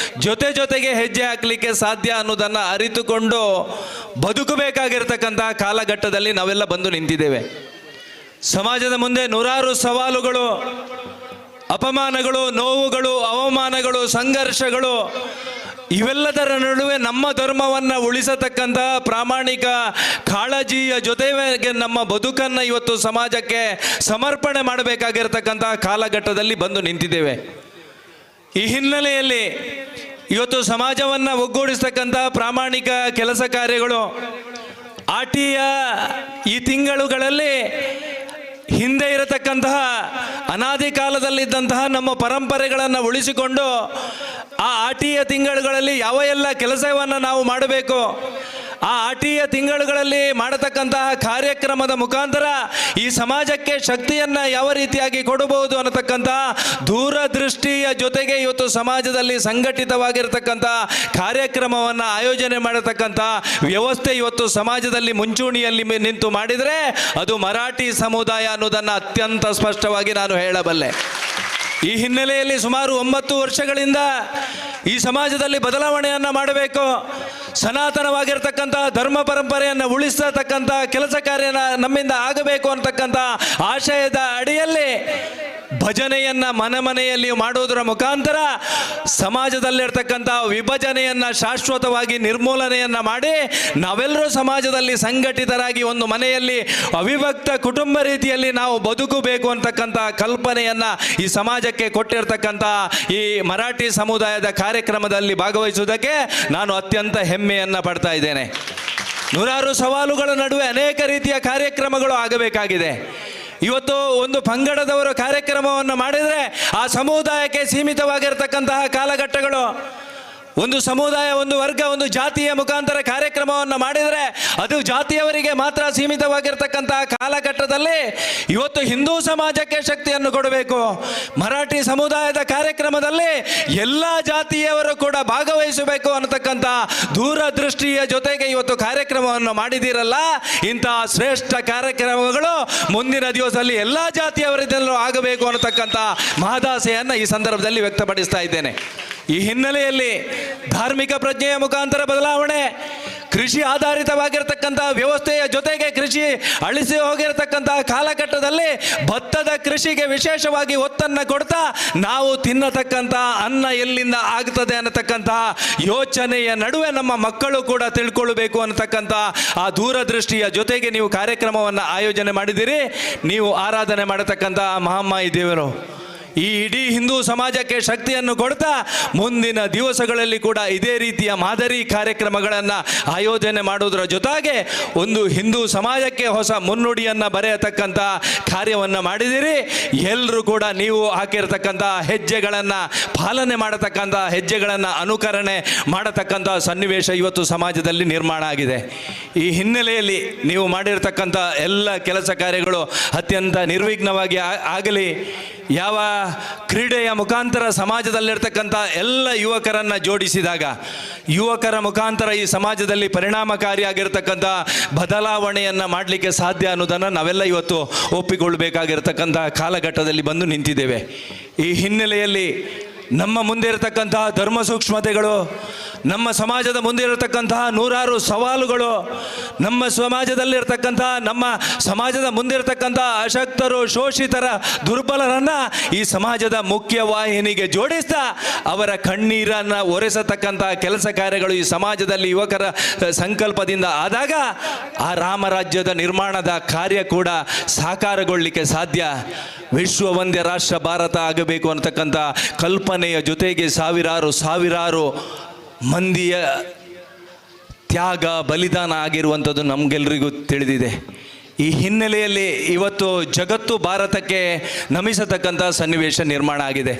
Speaker 19: ಜೊತೆಗೆ ಹೆಜ್ಜೆ ಹಾಕಲಿಕ್ಕೆ ಸಾಧ್ಯ ಅನ್ನೋದನ್ನು ಅರಿತುಕೊಂಡು ಬದುಕಬೇಕಾಗಿರ್ತಕ್ಕಂಥ ಕಾಲಘಟ್ಟದಲ್ಲಿ ನಾವೆಲ್ಲ ಬಂದು ನಿಂತಿದ್ದೇವೆ. ಸಮಾಜದ ಮುಂದೆ ನೂರಾರು ಸವಾಲುಗಳು, ಅಪಮಾನಗಳು, ನೋವುಗಳು, ಅವಮಾನಗಳು, ಸಂಘರ್ಷಗಳು, ಇವೆಲ್ಲದರ ನಡುವೆ ನಮ್ಮ ಧರ್ಮವನ್ನು ಉಳಿಸತಕ್ಕಂಥ ಪ್ರಾಮಾಣಿಕ ಕಾಳಜಿಯ ಜೊತೆಗೆ ನಮ್ಮ ಬದುಕನ್ನು ಇವತ್ತು ಸಮಾಜಕ್ಕೆ ಸಮರ್ಪಣೆ ಮಾಡಬೇಕಾಗಿರ್ತಕ್ಕಂಥ ಕಾಲಘಟ್ಟದಲ್ಲಿ ಬಂದು ನಿಂತಿದ್ದೇವೆ. ಈ ಹಿನ್ನೆಲೆಯಲ್ಲಿ ಇವತ್ತು ಸಮಾಜವನ್ನು ಒಗ್ಗೂಡಿಸ್ತಕ್ಕಂಥ ಪ್ರಾಮಾಣಿಕ ಕೆಲಸ ಕಾರ್ಯಗಳು ಆಟಿಯ ಈ ತಿಂಗಳುಗಳಲ್ಲಿ ಹಿಂದೆ ಇರತಕ್ಕಂತಹ ಅನಾದಿ ಕಾಲದಲ್ಲಿದ್ದಂತಹ ನಮ್ಮ ಪರಂಪರೆಗಳನ್ನು ಉಳಿಸಿಕೊಂಡು ಆ ಆಟಿಯ ತಿಂಗಳುಗಳಲ್ಲಿ ಯಾವ ಎಲ್ಲ ಕೆಲಸವನ್ನು ನಾವು ಮಾಡಬೇಕು, ಆ ಆಟಿಯ ತಿಂಗಳುಗಳಲ್ಲಿ ಮಾಡತಕ್ಕಂತಹ ಕಾರ್ಯಕ್ರಮದ ಮುಖಾಂತರ ಈ ಸಮಾಜಕ್ಕೆ ಶಕ್ತಿಯನ್ನು ಯಾವ ರೀತಿಯಾಗಿ ಕೊಡಬಹುದು ಅನ್ನತಕ್ಕಂತಹ ದೂರದೃಷ್ಟಿಯ ಜೊತೆಗೆ ಇವತ್ತು ಸಮಾಜದಲ್ಲಿ ಸಂಘಟಿತವಾಗಿರ್ತಕ್ಕಂಥ ಕಾರ್ಯಕ್ರಮವನ್ನು ಆಯೋಜನೆ ಮಾಡತಕ್ಕಂಥ ವ್ಯವಸ್ಥೆ ಇವತ್ತು ಸಮಾಜದಲ್ಲಿ ಮುಂಚೂಣಿಯಲ್ಲಿ ನಿಂತು ಮಾಡಿದರೆ ಅದು ಮರಾಠಿ ಸಮುದಾಯ ಅನ್ನೋದನ್ನು ಅತ್ಯಂತ ಸ್ಪಷ್ಟವಾಗಿ ನಾನು ಹೇಳಬಲ್ಲೆ. ಈ ಹಿನ್ನೆಲೆಯಲ್ಲಿ ಸುಮಾರು 9 ವರ್ಷಗಳಿಂದ ಈ ಸಮಾಜದಲ್ಲಿ ಬದಲಾವಣೆಯನ್ನು ಮಾಡಬೇಕು, ಸನಾತನವಾಗಿರ್ತಕ್ಕಂಥ ಧರ್ಮ ಪರಂಪರೆಯನ್ನು ಉಳಿಸತಕ್ಕಂಥ ಕೆಲಸ ಕಾರ್ಯ ನಮ್ಮಿಂದ ಆಗಬೇಕು ಅಂತಕ್ಕಂಥ ಆಶಯದ ಅಡಿಯಲ್ಲಿ ಭಜನೆಯನ್ನು ಮನೆಯಲ್ಲಿ ಮಾಡುವುದರ ಮುಖಾಂತರ ಸಮಾಜದಲ್ಲಿರ್ತಕ್ಕಂಥ ವಿಭಜನೆಯನ್ನು ಶಾಶ್ವತವಾಗಿ ನಿರ್ಮೂಲನೆಯನ್ನು ಮಾಡಿ ನಾವೆಲ್ಲರೂ ಸಮಾಜದಲ್ಲಿ ಸಂಘಟಿತರಾಗಿ ಒಂದು ಮನೆಯಲ್ಲಿ ಅವಿಭಕ್ತ ಕುಟುಂಬ ರೀತಿಯಲ್ಲಿ ನಾವು ಬದುಕಬೇಕು ಅಂತಕ್ಕಂಥ ಕಲ್ಪನೆಯನ್ನು ಈ ಸಮಾಜಕ್ಕೆ ಕೊಟ್ಟಿರ್ತಕ್ಕಂಥ ಈ ಮರಾಠಿ ಸಮುದಾಯದ ಕಾರ್ಯಕ್ರಮದಲ್ಲಿ ಭಾಗವಹಿಸುವುದಕ್ಕೆ ನಾನು ಅತ್ಯಂತ ಹೆಮ್ಮೆಯನ್ನು ಪಡ್ತಾ ಇದ್ದೇನೆ. ನೂರಾರು ಸವಾಲುಗಳ ನಡುವೆ ಅನೇಕ ರೀತಿಯ ಕಾರ್ಯಕ್ರಮಗಳು ಆಗಬೇಕಾಗಿದೆ. ಇವತ್ತು ಒಂದು ಪಂಗಡದವರು ಕಾರ್ಯಕ್ರಮವನ್ನು ಮಾಡಿದರೆ ಆ ಸಮುದಾಯಕ್ಕೆ ಸೀಮಿತವಾಗಿರ್ತಕ್ಕಂತಹ ಕಾಲಘಟ್ಟಗಳು, ಒಂದು ಸಮುದಾಯ, ಒಂದು ವರ್ಗ, ಒಂದು ಜಾತಿಯ ಮುಖಾಂತರ ಕಾರ್ಯಕ್ರಮವನ್ನು ಮಾಡಿದರೆ ಅದು ಜಾತಿಯವರಿಗೆ ಮಾತ್ರ ಸೀಮಿತವಾಗಿರ್ತಕ್ಕಂತಹ ಕಾಲಘಟ್ಟದಲ್ಲಿ ಇವತ್ತು ಹಿಂದೂ ಸಮಾಜಕ್ಕೆ ಶಕ್ತಿಯನ್ನು ಕೊಡಬೇಕು. ಮರಾಠಿ ಸಮುದಾಯದ ಕಾರ್ಯಕ್ರಮದಲ್ಲಿ ಎಲ್ಲ ಜಾತಿಯವರು ಕೂಡ ಭಾಗವಹಿಸಬೇಕು ಅನ್ನತಕ್ಕಂಥ ದೂರದೃಷ್ಟಿಯ ಜೊತೆಗೆ ಇವತ್ತು ಕಾರ್ಯಕ್ರಮವನ್ನು ಮಾಡಿದಿರಲ್ಲ. ಇಂತಹ ಶ್ರೇಷ್ಠ ಕಾರ್ಯಕ್ರಮಗಳು ಮುಂದಿನ ದಿವಸದಲ್ಲಿ ಎಲ್ಲ ಜಾತಿಯವರಿಗೆಲ್ಲರೂ ಆಗಬೇಕು ಅನ್ನತಕ್ಕಂಥ ಮಹದಾಸೆಯನ್ನು ಈ ಸಂದರ್ಭದಲ್ಲಿ ವ್ಯಕ್ತಪಡಿಸ್ತಾ ಇದ್ದೇನೆ. ಈ ಹಿನ್ನೆಲೆಯಲ್ಲಿ ಧಾರ್ಮಿಕ ಪ್ರಜ್ಞೆಯ ಮುಖಾಂತರ ಬದಲಾವಣೆ, ಕೃಷಿ ಆಧಾರಿತವಾಗಿರ್ತಕ್ಕಂಥ ವ್ಯವಸ್ಥೆಯ ಜೊತೆಗೆ ಕೃಷಿ ಅಳಿಸಿ ಹೋಗಿರತಕ್ಕಂತಹ ಕಾಲಘಟ್ಟದಲ್ಲಿ ಭತ್ತದ ಕೃಷಿಗೆ ವಿಶೇಷವಾಗಿ ಒತ್ತನ್ನು ಕೊಡ್ತಾ ನಾವು ತಿನ್ನತಕ್ಕಂಥ ಅನ್ನ ಎಲ್ಲಿಂದ ಆಗ್ತದೆ ಅನ್ನತಕ್ಕಂತಹ ಯೋಚನೆಯ ನಡುವೆ ನಮ್ಮ ಮಕ್ಕಳು ಕೂಡ ತಿಳ್ಕೊಳ್ಬೇಕು ಅನ್ನತಕ್ಕಂಥ ಆ ದೂರದೃಷ್ಟಿಯ ಜೊತೆಗೆ ನೀವು ಕಾರ್ಯಕ್ರಮವನ್ನು ಆಯೋಜನೆ ಮಾಡಿದ್ದೀರಿ. ನೀವು ಆರಾಧನೆ ಮಾಡತಕ್ಕಂಥ ಮಹಾಮಾಯಿ ದೇವರು ಈ ಇಡೀ ಹಿಂದೂ ಸಮಾಜಕ್ಕೆ ಶಕ್ತಿಯನ್ನು ಕೊಡ್ತಾ ಮುಂದಿನ ದಿವಸಗಳಲ್ಲಿ ಕೂಡ ಇದೇ ರೀತಿಯ ಮಾದರಿ ಕಾರ್ಯಕ್ರಮಗಳನ್ನು ಆಯೋಜನೆ ಮಾಡುವುದರ ಜೊತೆಗೆ ಒಂದು ಹಿಂದೂ ಸಮಾಜಕ್ಕೆ ಹೊಸ ಮುನ್ನುಡಿಯನ್ನು ಬರೆಯತಕ್ಕಂಥ ಕಾರ್ಯವನ್ನು ಮಾಡಿದಿರಿ. ಎಲ್ಲರೂ ಕೂಡ ನೀವು ಹಾಕಿರ್ತಕ್ಕಂಥ ಹೆಜ್ಜೆಗಳನ್ನು ಪಾಲನೆ ಮಾಡತಕ್ಕಂಥ ಹೆಜ್ಜೆಗಳನ್ನು ಅನುಕರಣೆ ಮಾಡತಕ್ಕಂಥ ಸನ್ನಿವೇಶ ಇವತ್ತು ಸಮಾಜದಲ್ಲಿ ನಿರ್ಮಾಣ ಆಗಿದೆ. ಈ ಹಿನ್ನೆಲೆಯಲ್ಲಿ ನೀವು ಮಾಡಿರ್ತಕ್ಕಂಥ ಎಲ್ಲ ಕೆಲಸ ಕಾರ್ಯಗಳು ಅತ್ಯಂತ ನಿರ್ವಿಘ್ನವಾಗಿ ಆಗಲಿ. ಯಾವ ಕ್ರೀಡೆಯ ಮುಖಾಂತರ ಸಮಾಜದಲ್ಲಿರ್ತಕ್ಕಂಥ ಎಲ್ಲ ಯುವಕರನ್ನು ಜೋಡಿಸಿದಾಗ ಯುವಕರ ಮುಖಾಂತರ ಈ ಸಮಾಜದಲ್ಲಿ ಪರಿಣಾಮಕಾರಿಯಾಗಿರ್ತಕ್ಕಂಥ ಬದಲಾವಣೆಯನ್ನು ಮಾಡಲಿಕ್ಕೆ ಸಾಧ್ಯ ಅನ್ನೋದನ್ನು ನಾವೆಲ್ಲ ಇವತ್ತು ಒಪ್ಪಿಕೊಳ್ಳಬೇಕಾಗಿರ್ತಕ್ಕಂಥ ಕಾಲಘಟ್ಟದಲ್ಲಿ ಬಂದು ನಿಂತಿದ್ದೇವೆ. ಈ ಹಿನ್ನೆಲೆಯಲ್ಲಿ ನಮ್ಮ ಮುಂದೆ ಇರತಕ್ಕಂತಹ ಧರ್ಮ ಸೂಕ್ಷ್ಮತೆಗಳು, ನಮ್ಮ ಸಮಾಜದ ಮುಂದೆ ಇರತಕ್ಕಂತಹ ನೂರಾರು ಸವಾಲುಗಳು, ನಮ್ಮ ಸಮಾಜದಲ್ಲಿರ್ತಕ್ಕಂತಹ ನಮ್ಮ ಸಮಾಜದ ಮುಂದಿರತಕ್ಕಂಥ ಅಶಕ್ತರು, ಶೋಷಿತರ, ದುರ್ಬಲರನ್ನು ಈ ಸಮಾಜದ ಮುಖ್ಯ ವಾಹಿನಿಗೆ ಜೋಡಿಸ್ತಾ ಅವರ ಕಣ್ಣೀರನ್ನು ಒರೆಸತಕ್ಕಂಥ ಕೆಲಸ ಕಾರ್ಯಗಳು ಈ ಸಮಾಜದಲ್ಲಿ ಯುವಕರ ಸಂಕಲ್ಪದಿಂದ ಆದಾಗ ಆ ರಾಮರಾಜ್ಯದ ನಿರ್ಮಾಣದ ಕಾರ್ಯ ಕೂಡ ಸಾಕಾರಗೊಳ್ಳಲಿಕ್ಕೆ ಸಾಧ್ಯ. ವಿಶ್ವ ಒಂದೇ ರಾಷ್ಟ್ರ ಭಾರತ ಆಗಬೇಕು ಅನ್ನತಕ್ಕಂಥ ಕಲ್ಪನೆಯ ಜೊತೆಗೆ ಸಾವಿರಾರು ಮಂದಿಯ ತ್ಯಾಗ ಬಲಿದಾನ ಆಗಿರುವಂಥದ್ದು ನಮಗೆಲ್ಲರಿಗೂ ತಿಳಿದಿದೆ. ಈ ಹಿನ್ನೆಲೆಯಲ್ಲಿ ಇವತ್ತು ಜಗತ್ತು ಭಾರತಕ್ಕೆ ನಮಿಸತಕ್ಕಂಥ ಸನ್ನಿವೇಶ ನಿರ್ಮಾಣ ಆಗಿದೆ.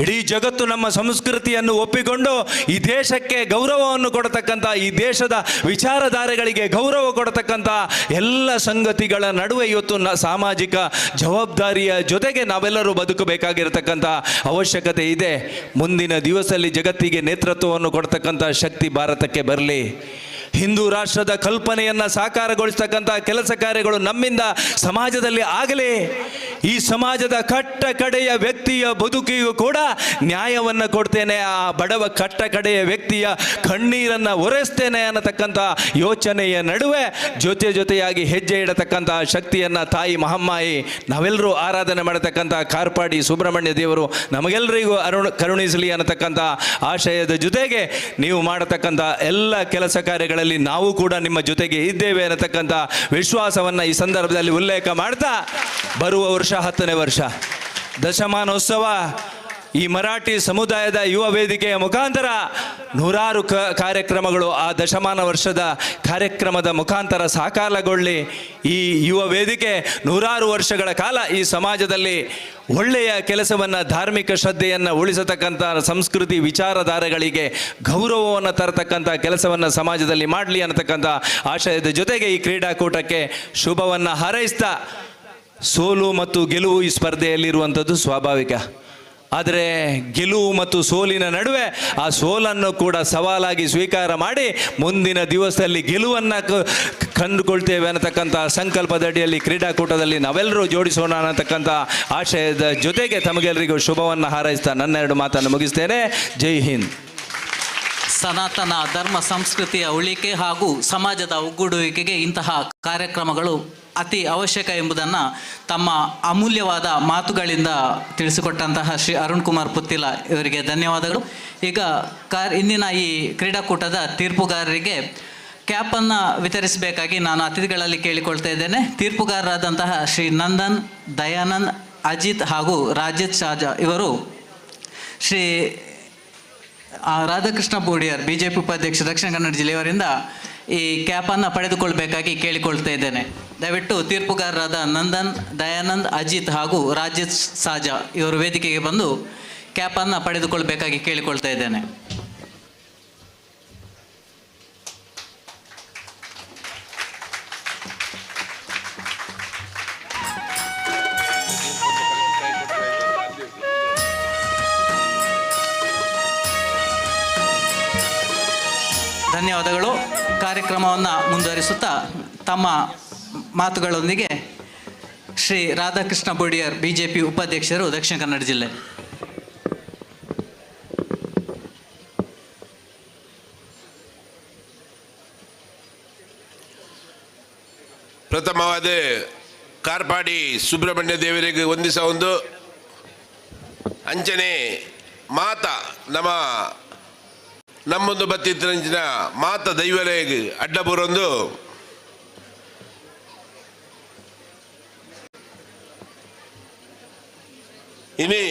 Speaker 19: ಇಡೀ ಜಗತ್ತು ನಮ್ಮ ಸಂಸ್ಕೃತಿಯನ್ನು ಒಪ್ಪಿಕೊಂಡು ಈ ದೇಶಕ್ಕೆ ಗೌರವವನ್ನು ಕೊಡತಕ್ಕಂಥ, ಈ ದೇಶದ ವಿಚಾರಧಾರೆಗಳಿಗೆ ಗೌರವ ಕೊಡತಕ್ಕಂಥ ಎಲ್ಲ ಸಂಗತಿಗಳ ನಡುವೆ ಇವತ್ತು ಸಾಮಾಜಿಕ ಜವಾಬ್ದಾರಿಯ ಜೊತೆಗೆ ನಾವೆಲ್ಲರೂ ಬದುಕಬೇಕಾಗಿರತಕ್ಕಂಥ ಅವಶ್ಯಕತೆ ಇದೆ. ಮುಂದಿನ ದಿವಸದಲ್ಲಿ ಜಗತ್ತಿಗೆ ನೇತೃತ್ವವನ್ನು ಕೊಡ್ತಕ್ಕಂಥ ಶಕ್ತಿ ಭಾರತಕ್ಕೆ ಬರಲಿ. ಹಿಂದೂ ರಾಷ್ಟ್ರದ ಕಲ್ಪನೆಯನ್ನು ಸಾಕಾರಗೊಳಿಸ್ತಕ್ಕಂಥ ಕೆಲಸ ಕಾರ್ಯಗಳು ನಮ್ಮಿಂದ ಸಮಾಜದಲ್ಲಿ ಆಗಲಿ. ಈ ಸಮಾಜದ ಕಟ್ಟ ಕಡೆಯ ವ್ಯಕ್ತಿಯ ಬದುಕಿಗೂ ಕೂಡ ನ್ಯಾಯವನ್ನು ಕೊಡ್ತೇನೆ, ಆ ಬಡವ ಕಟ್ಟ ಕಡೆಯ ವ್ಯಕ್ತಿಯ ಕಣ್ಣೀರನ್ನು ಒರೆಸ್ತೇನೆ ಅನ್ನತಕ್ಕಂಥ ಯೋಚನೆಯ ನಡುವೆ ಜೊತೆಯಾಗಿ ಹೆಜ್ಜೆ ಇಡತಕ್ಕಂಥ ಶಕ್ತಿಯನ್ನು ತಾಯಿ ಮಹಾಮಾಯಿ, ನಾವೆಲ್ಲರೂ ಆರಾಧನೆ ಮಾಡತಕ್ಕಂಥ ಕಾರ್ಪಾಡಿ ಸುಬ್ರಹ್ಮಣ್ಯ ದೇವರು ನಮಗೆಲ್ಲರಿಗೂ ಕರುಣಿಸಲಿ ಅನ್ನತಕ್ಕಂಥ ಆಶಯದ ಜೊತೆಗೆ ನೀವು ಮಾಡತಕ್ಕಂಥ ಎಲ್ಲ ಕೆಲಸ ಕಾರ್ಯಗಳಲ್ಲಿ ನಾವು ಕೂಡ ನಿಮ್ಮ ಜೊತೆಗೆ ಇದ್ದೇವೆ ಅನ್ನತಕ್ಕಂಥ ವಿಶ್ವಾಸವನ್ನು ಈ ಸಂದರ್ಭದಲ್ಲಿ ಉಲ್ಲೇಖ ಮಾಡ್ತಾ, ಬರುವ ವರ್ಷ 10ನೇ ವರ್ಷ ದಶಮಾನೋತ್ಸವ ಈ ಮರಾಠಿ ಸಮುದಾಯದ ಯುವ ವೇದಿಕೆಯ ಮುಖಾಂತರ ನೂರಾರು ಕಾರ್ಯಕ್ರಮಗಳು ಆ ದಶಮಾನ ವರ್ಷದ ಕಾರ್ಯಕ್ರಮದ ಮುಖಾಂತರ ಸಾಕಾರಗೊಳ್ಳಿ. ಈ ಯುವ ವೇದಿಕೆ ನೂರಾರು ವರ್ಷಗಳ ಕಾಲ ಈ ಸಮಾಜದಲ್ಲಿ ಒಳ್ಳೆಯ ಕೆಲಸವನ್ನು, ಧಾರ್ಮಿಕ ಶ್ರದ್ಧೆಯನ್ನು ಉಳಿಸತಕ್ಕಂಥ ಸಂಸ್ಕೃತಿ ವಿಚಾರಧಾರೆಗಳಿಗೆ ಗೌರವವನ್ನು ತರತಕ್ಕಂಥ ಕೆಲಸವನ್ನು ಸಮಾಜದಲ್ಲಿ ಮಾಡಲಿ ಅನ್ನತಕ್ಕಂಥ ಆಶಯದ ಜೊತೆಗೆ ಈ ಕ್ರೀಡಾಕೂಟಕ್ಕೆ ಶುಭವನ್ನು ಹಾರೈಸ್ತಾ, ಸೋಲು ಮತ್ತು ಗೆಲುವು ಈ ಸ್ಪರ್ಧೆಯಲ್ಲಿರುವಂಥದ್ದು ಸ್ವಾಭಾವಿಕ. ಆದರೆ ಗೆಲುವು ಮತ್ತು ಸೋಲಿನ ನಡುವೆ ಆ ಸೋಲನ್ನು ಕೂಡ ಸವಾಲಾಗಿ ಸ್ವೀಕಾರ ಮಾಡಿ ಮುಂದಿನ ದಿವಸದಲ್ಲಿ ಗೆಲುವನ್ನು ಕಂಡುಕೊಳ್ತೇವೆ ಅನ್ನತಕ್ಕಂಥ ಸಂಕಲ್ಪದ ಅಡಿಯಲ್ಲಿ ಕ್ರೀಡಾಕೂಟದಲ್ಲಿ ನಾವೆಲ್ಲರೂ ಜೋಡಿಸೋಣ ಅನ್ನತಕ್ಕಂಥ ಆಶಯದ ಜೊತೆಗೆ ತಮಗೆಲ್ಲರಿಗೂ ಶುಭವನ್ನು ಹಾರೈಸ್ತಾ ನನ್ನ 2 ಮಾತನ್ನು ಮುಗಿಸ್ತೇನೆ. ಜೈ ಹಿಂದ್.
Speaker 15: ಸನಾತನ ಧರ್ಮ ಸಂಸ್ಕೃತಿಯ ಉಳಿಕೆ ಹಾಗೂ ಸಮಾಜದ ಒಗ್ಗೂಡುವಿಕೆಗೆ ಇಂತಹ ಕಾರ್ಯಕ್ರಮಗಳು ಅತಿ ಅವಶ್ಯಕ ಎಂಬುದನ್ನು ತಮ್ಮ ಅಮೂಲ್ಯವಾದ ಮಾತುಗಳಿಂದ ತಿಳಿಸಿಕೊಟ್ಟಂತಹ ಶ್ರೀ ಅರುಣ್ ಕುಮಾರ್ ಪುತ್ತಿಲ ಇವರಿಗೆ ಧನ್ಯವಾದಗಳು. ಈಗ ಇಂದಿನ ಈ ಕ್ರೀಡಾಕೂಟದ ತೀರ್ಪುಗಾರರಿಗೆ ಕ್ಯಾಪನ್ನು ವಿತರಿಸಬೇಕಾಗಿ ನಾನು ಅತಿಥಿಗಳಲ್ಲಿ ಕೇಳಿಕೊಳ್ತಾ ಇದ್ದೇನೆ. ತೀರ್ಪುಗಾರರಾದಂತಹ ಶ್ರೀ ನಂದನ್, ದಯಾನಂದ್, ಅಜಿತ್ ಹಾಗೂ ರಾಜೇಶ್ ಶಾಜಾ ಇವರು ಶ್ರೀ ರಾಧಾಕೃಷ್ಣ ಬೂಡಿಯರ್ ಬಿಜೆಪಿ ಉಪಾಧ್ಯಕ್ಷ ದಕ್ಷಿಣ ಕನ್ನಡ ಜಿಲ್ಲೆಯವರಿಂದ ಈ ಕ್ಯಾಪನ್ನು ಪಡೆದುಕೊಳ್ಬೇಕಾಗಿ ಕೇಳಿಕೊಳ್ತಾ ಇದ್ದೇನೆ. ದಯವಿಟ್ಟು ತೀರ್ಪುಗಾರರಾದ ನಂದನ್, ದಯಾನಂದ್, ಅಜಿತ್ ಹಾಗೂ ರಾಜೇಶ್ ಸಾಜಾ ಇವರು ವೇದಿಕೆಗೆ ಬಂದು ಕ್ಯಾಪನ್ನು ಪಡೆದುಕೊಳ್ಬೇಕಾಗಿ ಕೇಳಿಕೊಳ್ತಾ ಇದ್ದೇನೆ. ಧನ್ಯವಾದಗಳು. ಕಾರ್ಯಕ್ರಮವನ್ನು ಮುಂದುವರಿಸುತ್ತಾ ತಮ್ಮ ಮಾತುಗಳೊಂದಿಗೆ ಶ್ರೀ ರಾಧಾಕೃಷ್ಣ ಬೂಡಿಯರ್ ಬಿಜೆಪಿ ಉಪಾಧ್ಯಕ್ಷರು ದಕ್ಷಿಣ ಕನ್ನಡ ಜಿಲ್ಲೆ.
Speaker 20: ಪ್ರಥಮವಾದ ಕಾರ್ಪಾಡಿ ಸುಬ್ರಹ್ಮಣ್ಯ ದೇವರಿಗೆ ವಂದಿಸ ಒಂದು ಅಂಚನೆ ಮಾತ ನಮ್ಮೊಂದು ಬತ್ತಿತ್ತಂಚಿನ ಮಾತ ದೈವಲೆಗೆ ಅಡ್ಡ ಬರೋಂದು ಇನಿ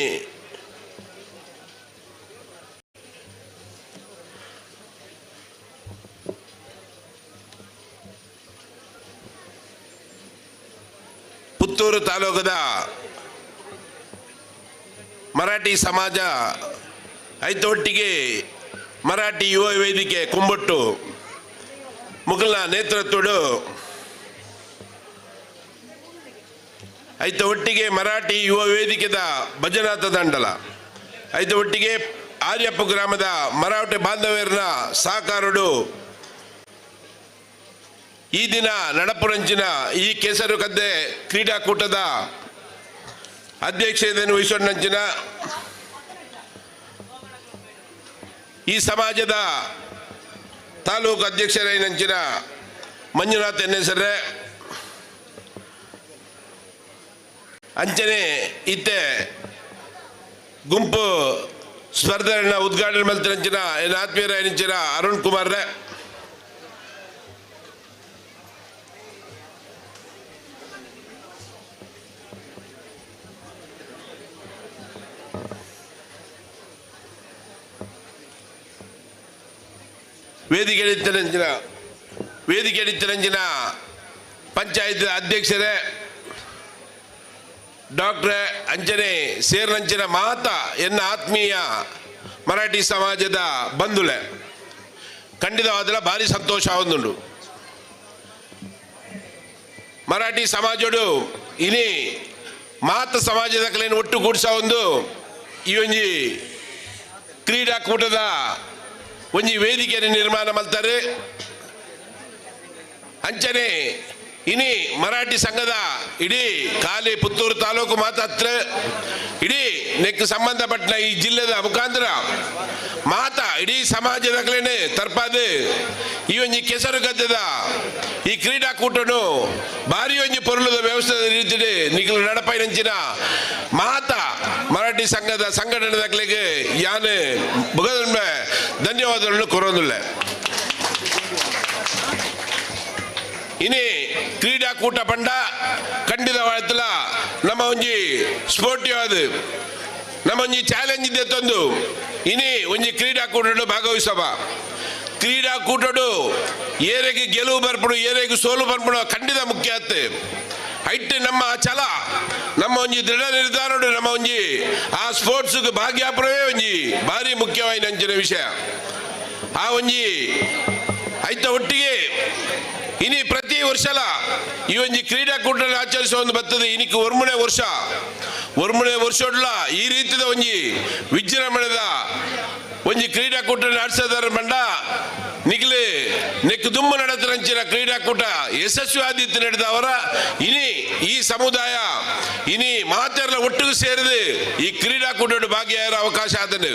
Speaker 20: ಪುತ್ತೂರು ತಾಲೂಕದ ಮರಾಠಿ ಸಮಾಜ ಐತೊಟ್ಟಿಗೆ ಮರಾಠಿ ಯುವ ವೇದಿಕೆ ಕುಂಬಟ್ಟು ಮುಗಲ್ನ ನೇತೃತ್ವಡು ಐತ ಒಟ್ಟಿಗೆ ಮರಾಠಿ ಯುವ ವೇದಿಕೆದ ಭಜನಾಥ ದಂಡಲ ಐತ ಒಟ್ಟಿಗೆ ಆರ್ಯಪ್ಪ ಗ್ರಾಮದ ಮರಾಠಿ ಬಾಂಧವ್ಯರನ ಸಹಕಾರಡು ಈ ದಿನ ನಡಪುರಂಚಿನ ಈ ಕೆಸರು ಗದ್ದೆ ಕ್ರೀಡಾಕೂಟದ ಅಧ್ಯಕ್ಷತೆಯನ್ನು ವಹಿಸೊಂಡಂಚಿನ ಈ ಸಮಾಜದ ತಾಲೂಕು ಅಧ್ಯಕ್ಷರೇನಂಚಿನ ಮಂಜುನಾಥ್ ಎನ್ನೆಸರೆ ಅಂಚನೆ ಇತ್ತೆ ಗುಂಪು ಸ್ಪರ್ಧೆಗಳನ್ನ ಉದ್ಘಾಟನೆ ಮಾಡ್ತಿರಂಚಿನ ಏನು ಆತ್ಮೀಯರ ಏನಂಚಿನ ಅರುಣ್ ಕುಮಾರ್ರೆ ವೇದಿಕೆ ಎಡಿತರಂಜಿನ ಪಂಚಾಯತ್ ಅಧ್ಯಕ್ಷರೇ ಡಾಕ್ಟ್ರೆ ಅಂಚನೆ ಸೇರ್ನಂಚಿನ ಮಾತ ಎನ್ನ ಆತ್ಮೀಯ ಮರಾಠಿ ಸಮಾಜದ ಬಂಧುಲೆ ಖಂಡಿತವಾದ ಭಾರಿ ಸಂತೋಷ ಆವೊಂದುಂಡು. ಮರಾಠಿ ಸಮಾಜಡು ಇನಿ ಮಾತ ಸಮಾಜದ ಕಲೆಯನ್ನು ಒಟ್ಟುಗೂಡಿಸ ಒಂದು ಈ ಒಂಜಿ ಕ್ರೀಡಾಕೂಟದ ಒಂಜಿ ವೇದಿಕೆಯನ್ನು ನಿರ್ಮಾಣ ಮಾಡ್ತಾರೆ. ಅಂಚನೆ ಇನಿ ಮರಾಠಿ ಸಂಘದ ಇಡೀ ಖಾಲಿ ಪುತ್ತೂರು ತಾಲೂಕು ಮಾತ್ರ ಇಡೀ ನೆಕ್ ಸಂಬಂಧಪಟ್ಟ ಈ ಜಿಲ್ಲೆದ ಮುಖಾಂತರ ಮಾತ ಇಡೀ ಸಮಾಜದ ಕಲೆನೆ ತರ್ಪಾದ ಈ ಒಂಜಿ ಕೆಸರು ಗದ್ದೆದ ಈ ಕ್ರೀಡಾಕೂಟನು ಭಾರಿ ಒಂಜಿ ಪೊರುಳದ ವ್ಯವಸ್ಥೆ ರೀತಿ ನಿಖಿಲ ನಡಪೈನಂಚಿನ ಮಾತ ಮರಾಠಿ ಸಂಘದ ಸಂಘಟನೆದ ಕಲೆಗೆ ಯಾನೆ ಧನ್ಯವಾದಗಳನ್ನು ಕೋರೋದಿಲ್ಲ. ಇನಿ ಕ್ರೀಡಾಕೂಟ ಪಂಡ ಖಂಡಿತವಾದ ನಮ್ಮ ಒಂಜಿ ಸ್ಪೋರ್ಟಿವ್ ಆದ ನಮ್ಮ ಒಂಜಿ ಚಾಲೆಂಜ್ ಇದೆ ತಂದು ಇನಿ ಒಂಜಿ ಕ್ರೀಡಾಕೂಟಡು ಭಾಗವಹಿಸಬ ಕ್ರೀಡಾಕೂಟಡು ಏರೆಗೆ ಗೆಲುವು ಬರ್ಪಡು ಏರೆಗೆ ಸೋಲು ಬರ್ಪಡು ಖಂಡಿತ ಮುಖ್ಯ ಆತ್ತೆ. ಐಟ್ ನಮ್ಮ ಛಲ ನಮ್ಮ ಒಂಜಿ ದೃಢ ನಿರ್ಧಾರಡು ನಮ್ಮ ಒಂಜಿ ಆ ಸ್ಪೋರ್ಟ್ಸ್ ಭಾಗ್ಯಾಪುರವೇ ಒಂಜಿ ಭಾರಿ ಮುಖ್ಯವಾದ ಅಂಚಿನ ವಿಷಯ. ಆ ಒಂಜಿ ಐತ ಒಟ್ಟಿಗೆ ಇನಿ ಪ್ರತಿ ವರ್ಷಲ ಈ ಒಂಜಿ ಕ್ರೀಡಾಕೂಟ ಆಚರಿಸುವ ಒಂದು ಬರ್ತದೆ. ಇನಿಕ್ ಒರ್ಮುನೆ ವರ್ಷ ಈ ರೀತಿಯ ಒಂಜಿ ವಿಜೃಂಭಣೆದ ಒಂಜಿ ಕ್ರೀಡಾಕೂಟ ನಡೆಸೋದರ ಮಂಡ ನಿಖಿಲೆ ನೆಕ್ ದುಂಬು ನಡೆತರಂಚಿನ ಕ್ರೀಡಾಕೂಟ ಯಶಸ್ವಿ ಆದಿತ್ಯ ನಡೆದವರ ಇನಿ ಈ ಸಮುದಾಯ ಇನಿ ಮಾತೆಲ್ಲ ಒಟ್ಟಿಗೆ ಸೇರಿದು ಈ ಕ್ರೀಡಾಕೂಟ ಭಾಗಿಯಾಗಿರೋ ಅವಕಾಶ ಆದನು.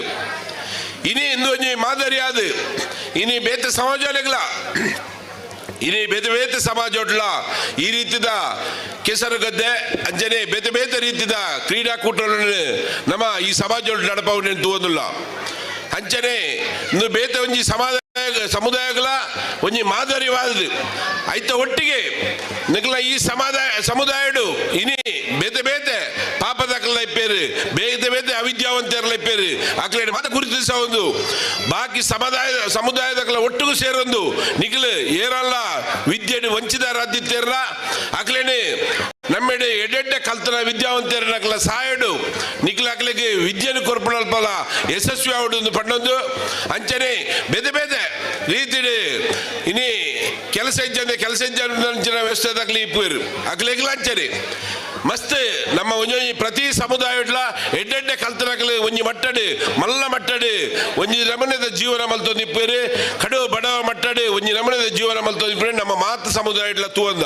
Speaker 20: ಇನಿ ಇಂದು ಒಂಜಿ ಮಾದರಿ ಆದ್ ಇನಿ ಬೇತೆ ಸಮಾಜಲೆಗ್ಲ ಇನಿ ಬೇತೆ ಬೇತೆ ಸಮಾಜೊಡ್ಲ ಈ ರೀತಿದ ಕೆಸರು ಗದ್ದೆ ಅಂಜನೆ ಬೇತೆ ಬೇತೆ ರೀತಿದ ಕ್ರೀಡಾಕೂಟಗಳನ್ನು ನಮ್ಮ ಈ ಸಮಾಜ ನಡಪವನ್ನ ತೋದಿಲ್ಲ ಅಂಚನೆ ಇಂದು ಬೇತೆ ಒಂಜಿ ಸಮುದಾಯಗಳ ಒಂಜಿ ಮಾದರಿವಾದ ಐತ ಒಟ್ಟಿಗೆ ನಿಖಲ ಈ ಸಮುದಾಯಡು ಇನಿ ಬೇತೆ ಬೇತೆ ಪಾಪದಕಲ ಇಪ್ಪೇರು ಬೇತೆ ಬೇತೆ ಅವಿದ್ಯಾವಂತರಲ್ಲ ಇಪ್ಪೇರು ಅಕ್ಲೇಡಿ ಮಾತ್ರ ಗುರುತಿಸ ಒಂದು ಬಾಕಿ ಸಮುದಾಯದಕಲ ಒಟ್ಟಿಗೂ ಸೇರೊಂದು ನಿಖಲು ಏರಲ್ಲ ವಿದ್ಯೆಡು ವಂಚಿತರಾದಿತ್ತೇರಲ್ಲ ಅಕ್ಲೇನೆ ನಮ್ಮೆಡೆ ಎಡೆಡ್ಡೆ ಕಲ್ತನ ವಿದ್ಯಾವಂತರನಕಲ ಸಾಯಡು ನಿಖಲ ಅಕ್ಲೆಗೆ ವಿದ್ಯೆನು ಕೊರ್ಪಣಲ್ಪಲ ಯಶಸ್ವಿ ಆವಡು ಪಣ್ಣೊಂದು ಅಂಚನೆ ಬೇತೆ ಬೇತೆ ರೀತಿಡು ಇನಿ ಕೆಲಸ ಇಜ್ಜಂಚಿನ ವ್ಯವಸ್ಥೆ ತಕ್ಲಿ ಇಪ್ಪರು ಅಕ್ಲೆಗ್ಲ ಅಂಚನೆ ಮಸ್ತ್ ನಮ್ಮ ಒಂಜಿ ಪ್ರತಿ ಸಮುದಾಯಡ್ಲ ಎಡ್ಡೆಡ್ಡೆ ಕಲ್ತನಕಲು ಒಂಜಿ ಮಟ್ಟಡು ಮಲ್ಲ ಮಟ್ಟಡು ಒಂಜಿ ನಮನೆದ ಜೀವನ ಮಲ್ತೊಂದು ಇಪ್ಪರು ಕಡು ಬಡವ ಮಟ್ಟಡು ಒಂಜಿ ನಮನೆದ ಜೀವನ ಮಲ್ತೊಂದು ಇಪ್ಪರು ನಮ್ಮ ಮಾತು ಸಮುದಾಯಡ್ಲ ತೂವಂದ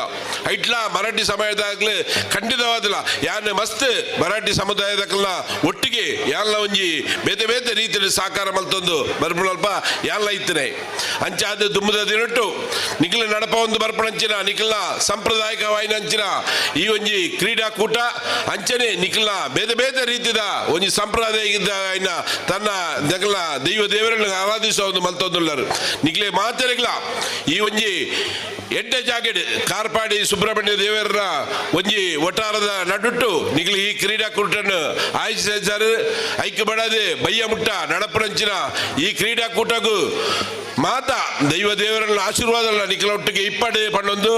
Speaker 20: ಐಟ್ಲ ಮರಾಠಿ ಸಮುದಾಯದಾಗ್ಲು ಖಂಡಿತವಾದಿಲ್ಲ ಯಾನ್ ಮಸ್ತ್ ಮರಾಠಿ ಸಮುದಾಯದಕ್ಲ ಒಟ್ಟಿಗೆ ಯಾನ್ಲ ಒಂಜಿ ಬೇತೆ ಬೇತೆ ರೀತಿಯಲ್ಲಿ ಸಾಕಾರ ಮಲ್ತೊಂದು ಬರ್ಪುಳಲ್ಪ ಯಾನ್ಲ ಇತ್ತನೆ ಅಂಚಾದ ದುಮ್ಮದ ದಿನಟ್ಟು ನಿಖಿಲ ನಡಪ ಒಂದು ಬರ್ಪಣಂಚಿನ ನಿಖಿಲ್ನ ಸಾಂಪ್ರದಾಯಿಕವಾಯಿನಂಚಿನ ಈ ಒಂಜಿ ಕ್ರೀಡಾಕೂಟ ಅಂಚನೆ ನಿಖಿಲ್ನ ಬೇತೆ ಬೇತೆ ರೀತಿದ ಒಂಜಿ ಸಂಪ್ರದಾಯ ತನ್ನ ನಗಲ ದೇವರನ್ನು ಆರಾಧಿಸುವ ಒಂದು ಮಲ್ತೊಂದುಳ್ಳರು ನಿಖಿಲೆ ಮಾತೆರೆಗ್ಲ ಈ ಒಂಜಿ ಎಡ್ಡೆ ಜಾಗೆಡ್ ಕಾರ್ಪಾಡಿ ಸುಬ್ರಹ್ಮಣ್ಯ ದೇವರ ಒಂಜಿ ಒಟ್ಟಾರದ ನಡುಟ್ಟು ನಿಖಿಲ್ ಈ ಕ್ರೀಡಾಕೂಟನ್ನು ಆಯೋಜಿಸಿದ್ದಾರೆ ಐಕ್ಯಪಡದೆ ಬಯ್ಯ ಮುಟ್ಟ ನಡಪರಂಚಿನ ಈ ಕ್ರೀಡಾಕೂಟಗೂ ಮಾತಾ ದೈವ ದೇವರನ್ನ ಆಶೀರ್ವಾದ ನಿಖಿಲ ಒಟ್ಟಿಗೆ ಇಪ್ಪಡೆ ಪಣ್ಣೊಂದು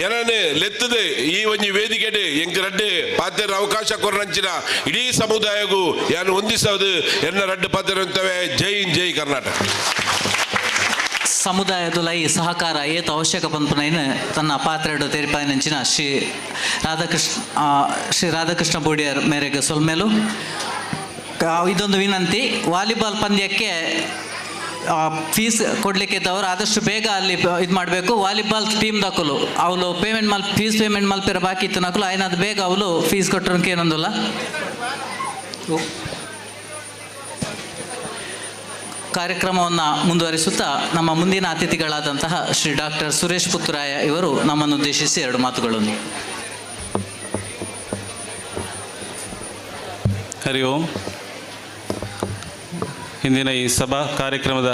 Speaker 20: ಏನನೆ ಲೆತ್ತದೆ ಈ ಒಂಜಿ ವೇದಿಕೆಡೆ ಎಂಕ್ ರಡ್ಡೆ ಪಾತ್ಯರ ಅವಕಾಶ ಕೊರಂಚಿನ ಇಡೀ ಸಮುದಾಯಗೂ ಯಾನು ಹೊಂದಿಸೋದು ಎನ್ನ ರಡ್ಡು ಪಾತ್ಯರು ಅಂತವೆ. ಜೈ ಜೈ ಕರ್ನಾಟಕ.
Speaker 15: ಸಮುದಾಯದ ಈ ಸಹಕಾರ ಏತ ಅವಶ್ಯಕ ಪಂಪನೈನ ತನ್ನ ಪಾತ್ರೆಡು ತೆರಿಪಾಯಿನಂಚಿನ ಶ್ರೀ ರಾಧಾಕೃಷ್ಣ ಬೋಡಿಯರ್ ಮೇರೆಗೆ ಸೊಲ್ಮೇಲು ಇದೊಂದು ವಿನಂತಿ. ವಾಲಿಬಾಲ್ ಪಂದ್ಯಕ್ಕೆ ಫೀಸ್ ಕೊಡ್ಲಿಕ್ಕೆ ಇದ್ದವರು ಆದಷ್ಟು ಬೇಗ ಅಲ್ಲಿ ಇದು ಮಾಡಬೇಕು. ವಾಲಿಬಾಲ್ ಟೀಮ್ ದಕ್ಕಲು ಅವಳು ಫೀಸ್ ಪೇಮೆಂಟ್ ಮಲ್ಪಿರ ಬಾಕಿ ಇತ್ತು ನಕಲು ಏನಾದ್ರು ಬೇಗ ಅವಳು ಫೀಸ್ ಕೊಟ್ಟರಕ್ಕೆ ಏನೊಂದಿಲ್ಲ. ಕಾರ್ಯಕ್ರಮವನ್ನು ಮುಂದುವರಿಸುತ್ತಾ ನಮ್ಮ ಮುಂದಿನ ಅತಿಥಿಗಳಾದಂತಹ ಶ್ರೀ ಡಾಕ್ಟರ್ ಸುರೇಶ್ ಪುತ್ತೂರಾಯ ಇವರು ನಮ್ಮನ್ನು ಉದ್ದೇಶಿಸಿ ಎರಡು ಮಾತುಗಳನ್ನು.
Speaker 21: ಹರಿ ಓಂ. ಇಂದಿನ ಈ ಸಭಾ ಕಾರ್ಯಕ್ರಮದ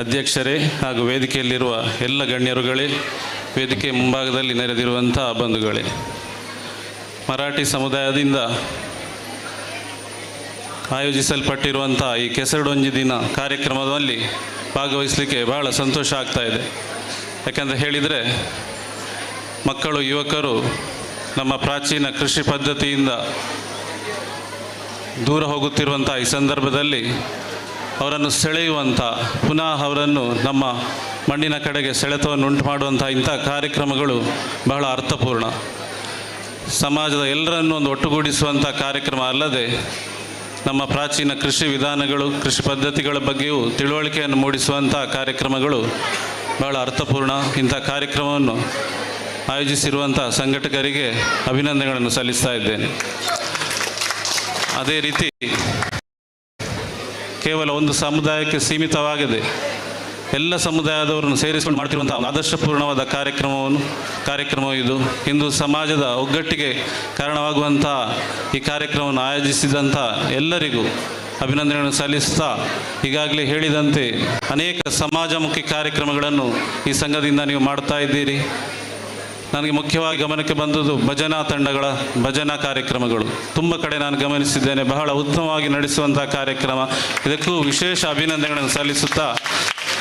Speaker 21: ಅಧ್ಯಕ್ಷರೇ ಹಾಗೂ ವೇದಿಕೆಯಲ್ಲಿರುವ ಎಲ್ಲ ಗಣ್ಯರುಗಳೇ, ವೇದಿಕೆ ಮುಂಭಾಗದಲ್ಲಿ ನೆರೆದಿರುವಂಥ ಬಂಧುಗಳೇ, ಮರಾಠಿ ಸಮುದಾಯದಿಂದ ಆಯೋಜಿಸಲ್ಪಟ್ಟಿರುವಂಥ ಈ ಕೆಸರಡೊಂಜಿ ದಿನ ಕಾರ್ಯಕ್ರಮದಲ್ಲಿ ಭಾಗವಹಿಸಲಿಕ್ಕೆ ಬಹಳ ಸಂತೋಷ ಆಗ್ತಾ ಇದೆ. ಯಾಕೆಂದರೆ ಹೇಳಿದರೆ ಮಕ್ಕಳು ಯುವಕರು ನಮ್ಮ ಪ್ರಾಚೀನ ಕೃಷಿ ಪದ್ಧತಿಯಿಂದ ದೂರ ಹೋಗುತ್ತಿರುವಂಥ ಈ ಸಂದರ್ಭದಲ್ಲಿ ಅವರನ್ನು ಸೆಳೆಯುವಂಥ, ಪುನಃ ಅವರನ್ನು ನಮ್ಮ ಮಣ್ಣಿನ ಕಡೆಗೆ ಸೆಳೆತವನ್ನು ಉಂಟು ಮಾಡುವಂಥ ಇಂಥ ಕಾರ್ಯಕ್ರಮಗಳು ಬಹಳ ಅರ್ಥಪೂರ್ಣ. ಸಮಾಜದ ಎಲ್ಲರನ್ನೂ ಒಂದು ಒಟ್ಟುಗೂಡಿಸುವಂಥ ಕಾರ್ಯಕ್ರಮ ಅಲ್ಲದೆ ನಮ್ಮ ಪ್ರಾಚೀನ ಕೃಷಿ ವಿಧಾನಗಳು, ಕೃಷಿ ಪದ್ಧತಿಗಳ ಬಗ್ಗೆಯೂ ತಿಳುವಳಿಕೆಯನ್ನು ಮೂಡಿಸುವಂಥ ಕಾರ್ಯಕ್ರಮಗಳು ಬಹಳ ಅರ್ಥಪೂರ್ಣ. ಇಂಥ ಕಾರ್ಯಕ್ರಮವನ್ನು ಆಯೋಜಿಸಿರುವಂಥ ಸಂಘಟಕರಿಗೆ ಅಭಿನಂದನೆಗಳನ್ನು ಸಲ್ಲಿಸ್ತಾ ಇದ್ದೇನೆ. ಅದೇ ರೀತಿ ಕೇವಲ ಒಂದು ಸಮುದಾಯಕ್ಕೆ ಸೀಮಿತವಾಗದೆ ಎಲ್ಲ ಸಮುದಾಯದವರನ್ನು ಸೇರಿಸಿಕೊಂಡು ಮಾಡ್ತಿರುವಂಥ ಆದರ್ಶಪೂರ್ಣವಾದ ಕಾರ್ಯಕ್ರಮ ಇದು. ಇಂದು ಸಮಾಜದ ಒಗ್ಗಟ್ಟಿಗೆ ಕಾರಣವಾಗುವಂಥ ಈ ಕಾರ್ಯಕ್ರಮವನ್ನು ಆಯೋಜಿಸಿದಂಥ ಎಲ್ಲರಿಗೂ ಅಭಿನಂದನೆಗಳನ್ನು ಸಲ್ಲಿಸ್ತಾ, ಈಗಾಗಲೇ ಹೇಳಿದಂತೆ ಅನೇಕ ಸಮಾಜಮುಖಿ ಕಾರ್ಯಕ್ರಮಗಳನ್ನು ಈ ಸಂಘದಿಂದ ನೀವು ಮಾಡ್ತಾ ಇದ್ದೀರಿ. ನನಗೆ ಮುಖ್ಯವಾಗಿ ಗಮನಕ್ಕೆ ಬಂದದ್ದು ಭಜನಾ ತಂಡಗಳ ಭಜನಾ ಕಾರ್ಯಕ್ರಮಗಳು. ತುಂಬ ಕಡೆ ನಾನು ಗಮನಿಸಿದ್ದೇನೆ, ಬಹಳ ಉತ್ತಮವಾಗಿ ನಡೆಸುವಂಥ ಕಾರ್ಯಕ್ರಮ. ಇದಕ್ಕೂ ವಿಶೇಷ ಅಭಿನಂದನೆಗಳನ್ನು ಸಲ್ಲಿಸುತ್ತಾ,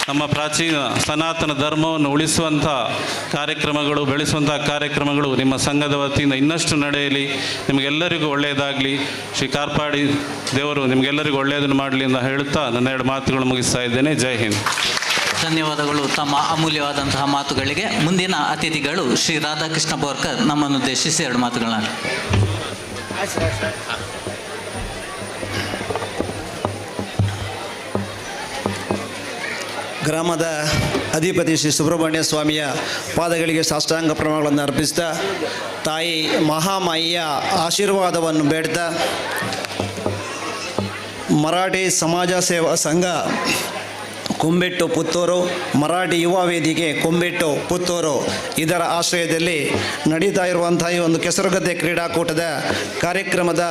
Speaker 21: ನಮ್ಮ ಪ್ರಾಚೀನ ಸನಾತನ ಧರ್ಮವನ್ನು ಉಳಿಸುವಂಥ ಕಾರ್ಯಕ್ರಮಗಳು, ಬೆಳೆಸುವಂಥ ಕಾರ್ಯಕ್ರಮಗಳು ನಿಮ್ಮ ಸಂಘದ ವತಿಯಿಂದ ಇನ್ನಷ್ಟು ನಡೆಯಲಿ. ನಿಮಗೆಲ್ಲರಿಗೂ ಒಳ್ಳೆಯದಾಗಲಿ. ಶ್ರೀ ಕಾರ್ಪಾಡಿ ದೇವರು ನಿಮಗೆಲ್ಲರಿಗೂ ಒಳ್ಳೆಯದನ್ನು ಮಾಡಲಿ ಅಂತ ಹೇಳುತ್ತಾ ನನ್ನ ಎರಡು ಮಾತುಗಳು ಮುಗಿಸ್ತಾ ಇದ್ದೇನೆ. ಜೈ ಹಿಂದ್.
Speaker 15: ಧನ್ಯವಾದಗಳು ತಮ್ಮ ಅಮೂಲ್ಯವಾದಂತಹ ಮಾತುಗಳಿಗೆ. ಮುಂದಿನ ಅತಿಥಿಗಳು ಶ್ರೀ ರಾಧಾಕೃಷ್ಣ ಬೋರ್ಕರ್ ನಮ್ಮನ್ನು ಉದ್ದೇಶಿಸಿ ಎರಡು ಮಾತುಗಳನ್ನ.
Speaker 22: ಗ್ರಾಮದ ಅಧಿಪತಿ ಶ್ರೀ ಸುಬ್ರಹ್ಮಣ್ಯ ಸ್ವಾಮಿಯ ಪಾದಗಳಿಗೆ ಸಾಷ್ಟಾಂಗ ಪ್ರಣಾಮಗಳನ್ನು ಅರ್ಪಿಸ್ತಾ, ತಾಯಿ ಮಹಾಮಾಯಿಯ ಆಶೀರ್ವಾದವನ್ನು ಬೇಡ್ತಾ, ಮರಾಠಿ ಸಮಾಜ ಸೇವಾ ಸಂಘ ಕುಂಬೆಟ್ಟು ಪುತ್ತೂರು, ಮರಾಠಿ ಯುವ ವೇದಿಕೆ ಕುಂಬೆಟ್ಟು ಪುತ್ತೂರು ಇದರ ಆಶ್ರಯದಲ್ಲಿ ನಡೀತಾ ಇರುವಂಥ ಈ ಒಂದು ಕೆಸರುಗದ್ದೆ ಕ್ರೀಡಾಕೂಟದ ಕಾರ್ಯಕ್ರಮದ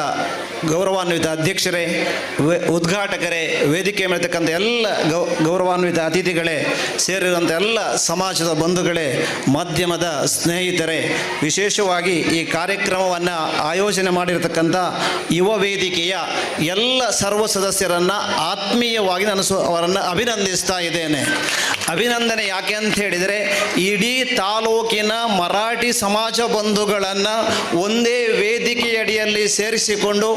Speaker 22: ಗೌರವಾನ್ವಿತ ಅಧ್ಯಕ್ಷರೇ, ಉದ್ಘಾಟಕರೇ, ವೇದಿಕೆ ಮೇಲಿರ್ತಕ್ಕಂಥ ಎಲ್ಲ ಗೌರವಾನ್ವಿತ ಅತಿಥಿಗಳೇ, ಸೇರಿರುವಂಥ ಎಲ್ಲ ಸಮಾಜದ ಬಂಧುಗಳೇ, ಮಾಧ್ಯಮದ ಸ್ನೇಹಿತರೇ, ವಿಶೇಷವಾಗಿ ಈ ಕಾರ್ಯಕ್ರಮವನ್ನು ಆಯೋಜನೆ ಮಾಡಿರತಕ್ಕಂಥ ಯುವ ವೇದಿಕೆಯ ಎಲ್ಲ ಸರ್ವ ಸದಸ್ಯರನ್ನು ಆತ್ಮೀಯವಾಗಿ ನಾನು ಅವರನ್ನು ಅಭಿನಂದಿಸ್ತಾ ಇದ್ದೇನೆ. ಅಭಿನಂದನೆ ಯಾಕೆ ಅಂತ ಹೇಳಿದರೆ, ಇಡೀ ತಾಲೂಕಿನ ಮರಾಠಿ ಸಮಾಜ ಬಂಧುಗಳನ್ನು ಒಂದೇ ವೇದಿಕೆಯಡಿಯಲ್ಲಿ ಸೇರಿಸಿಕೊಂಡು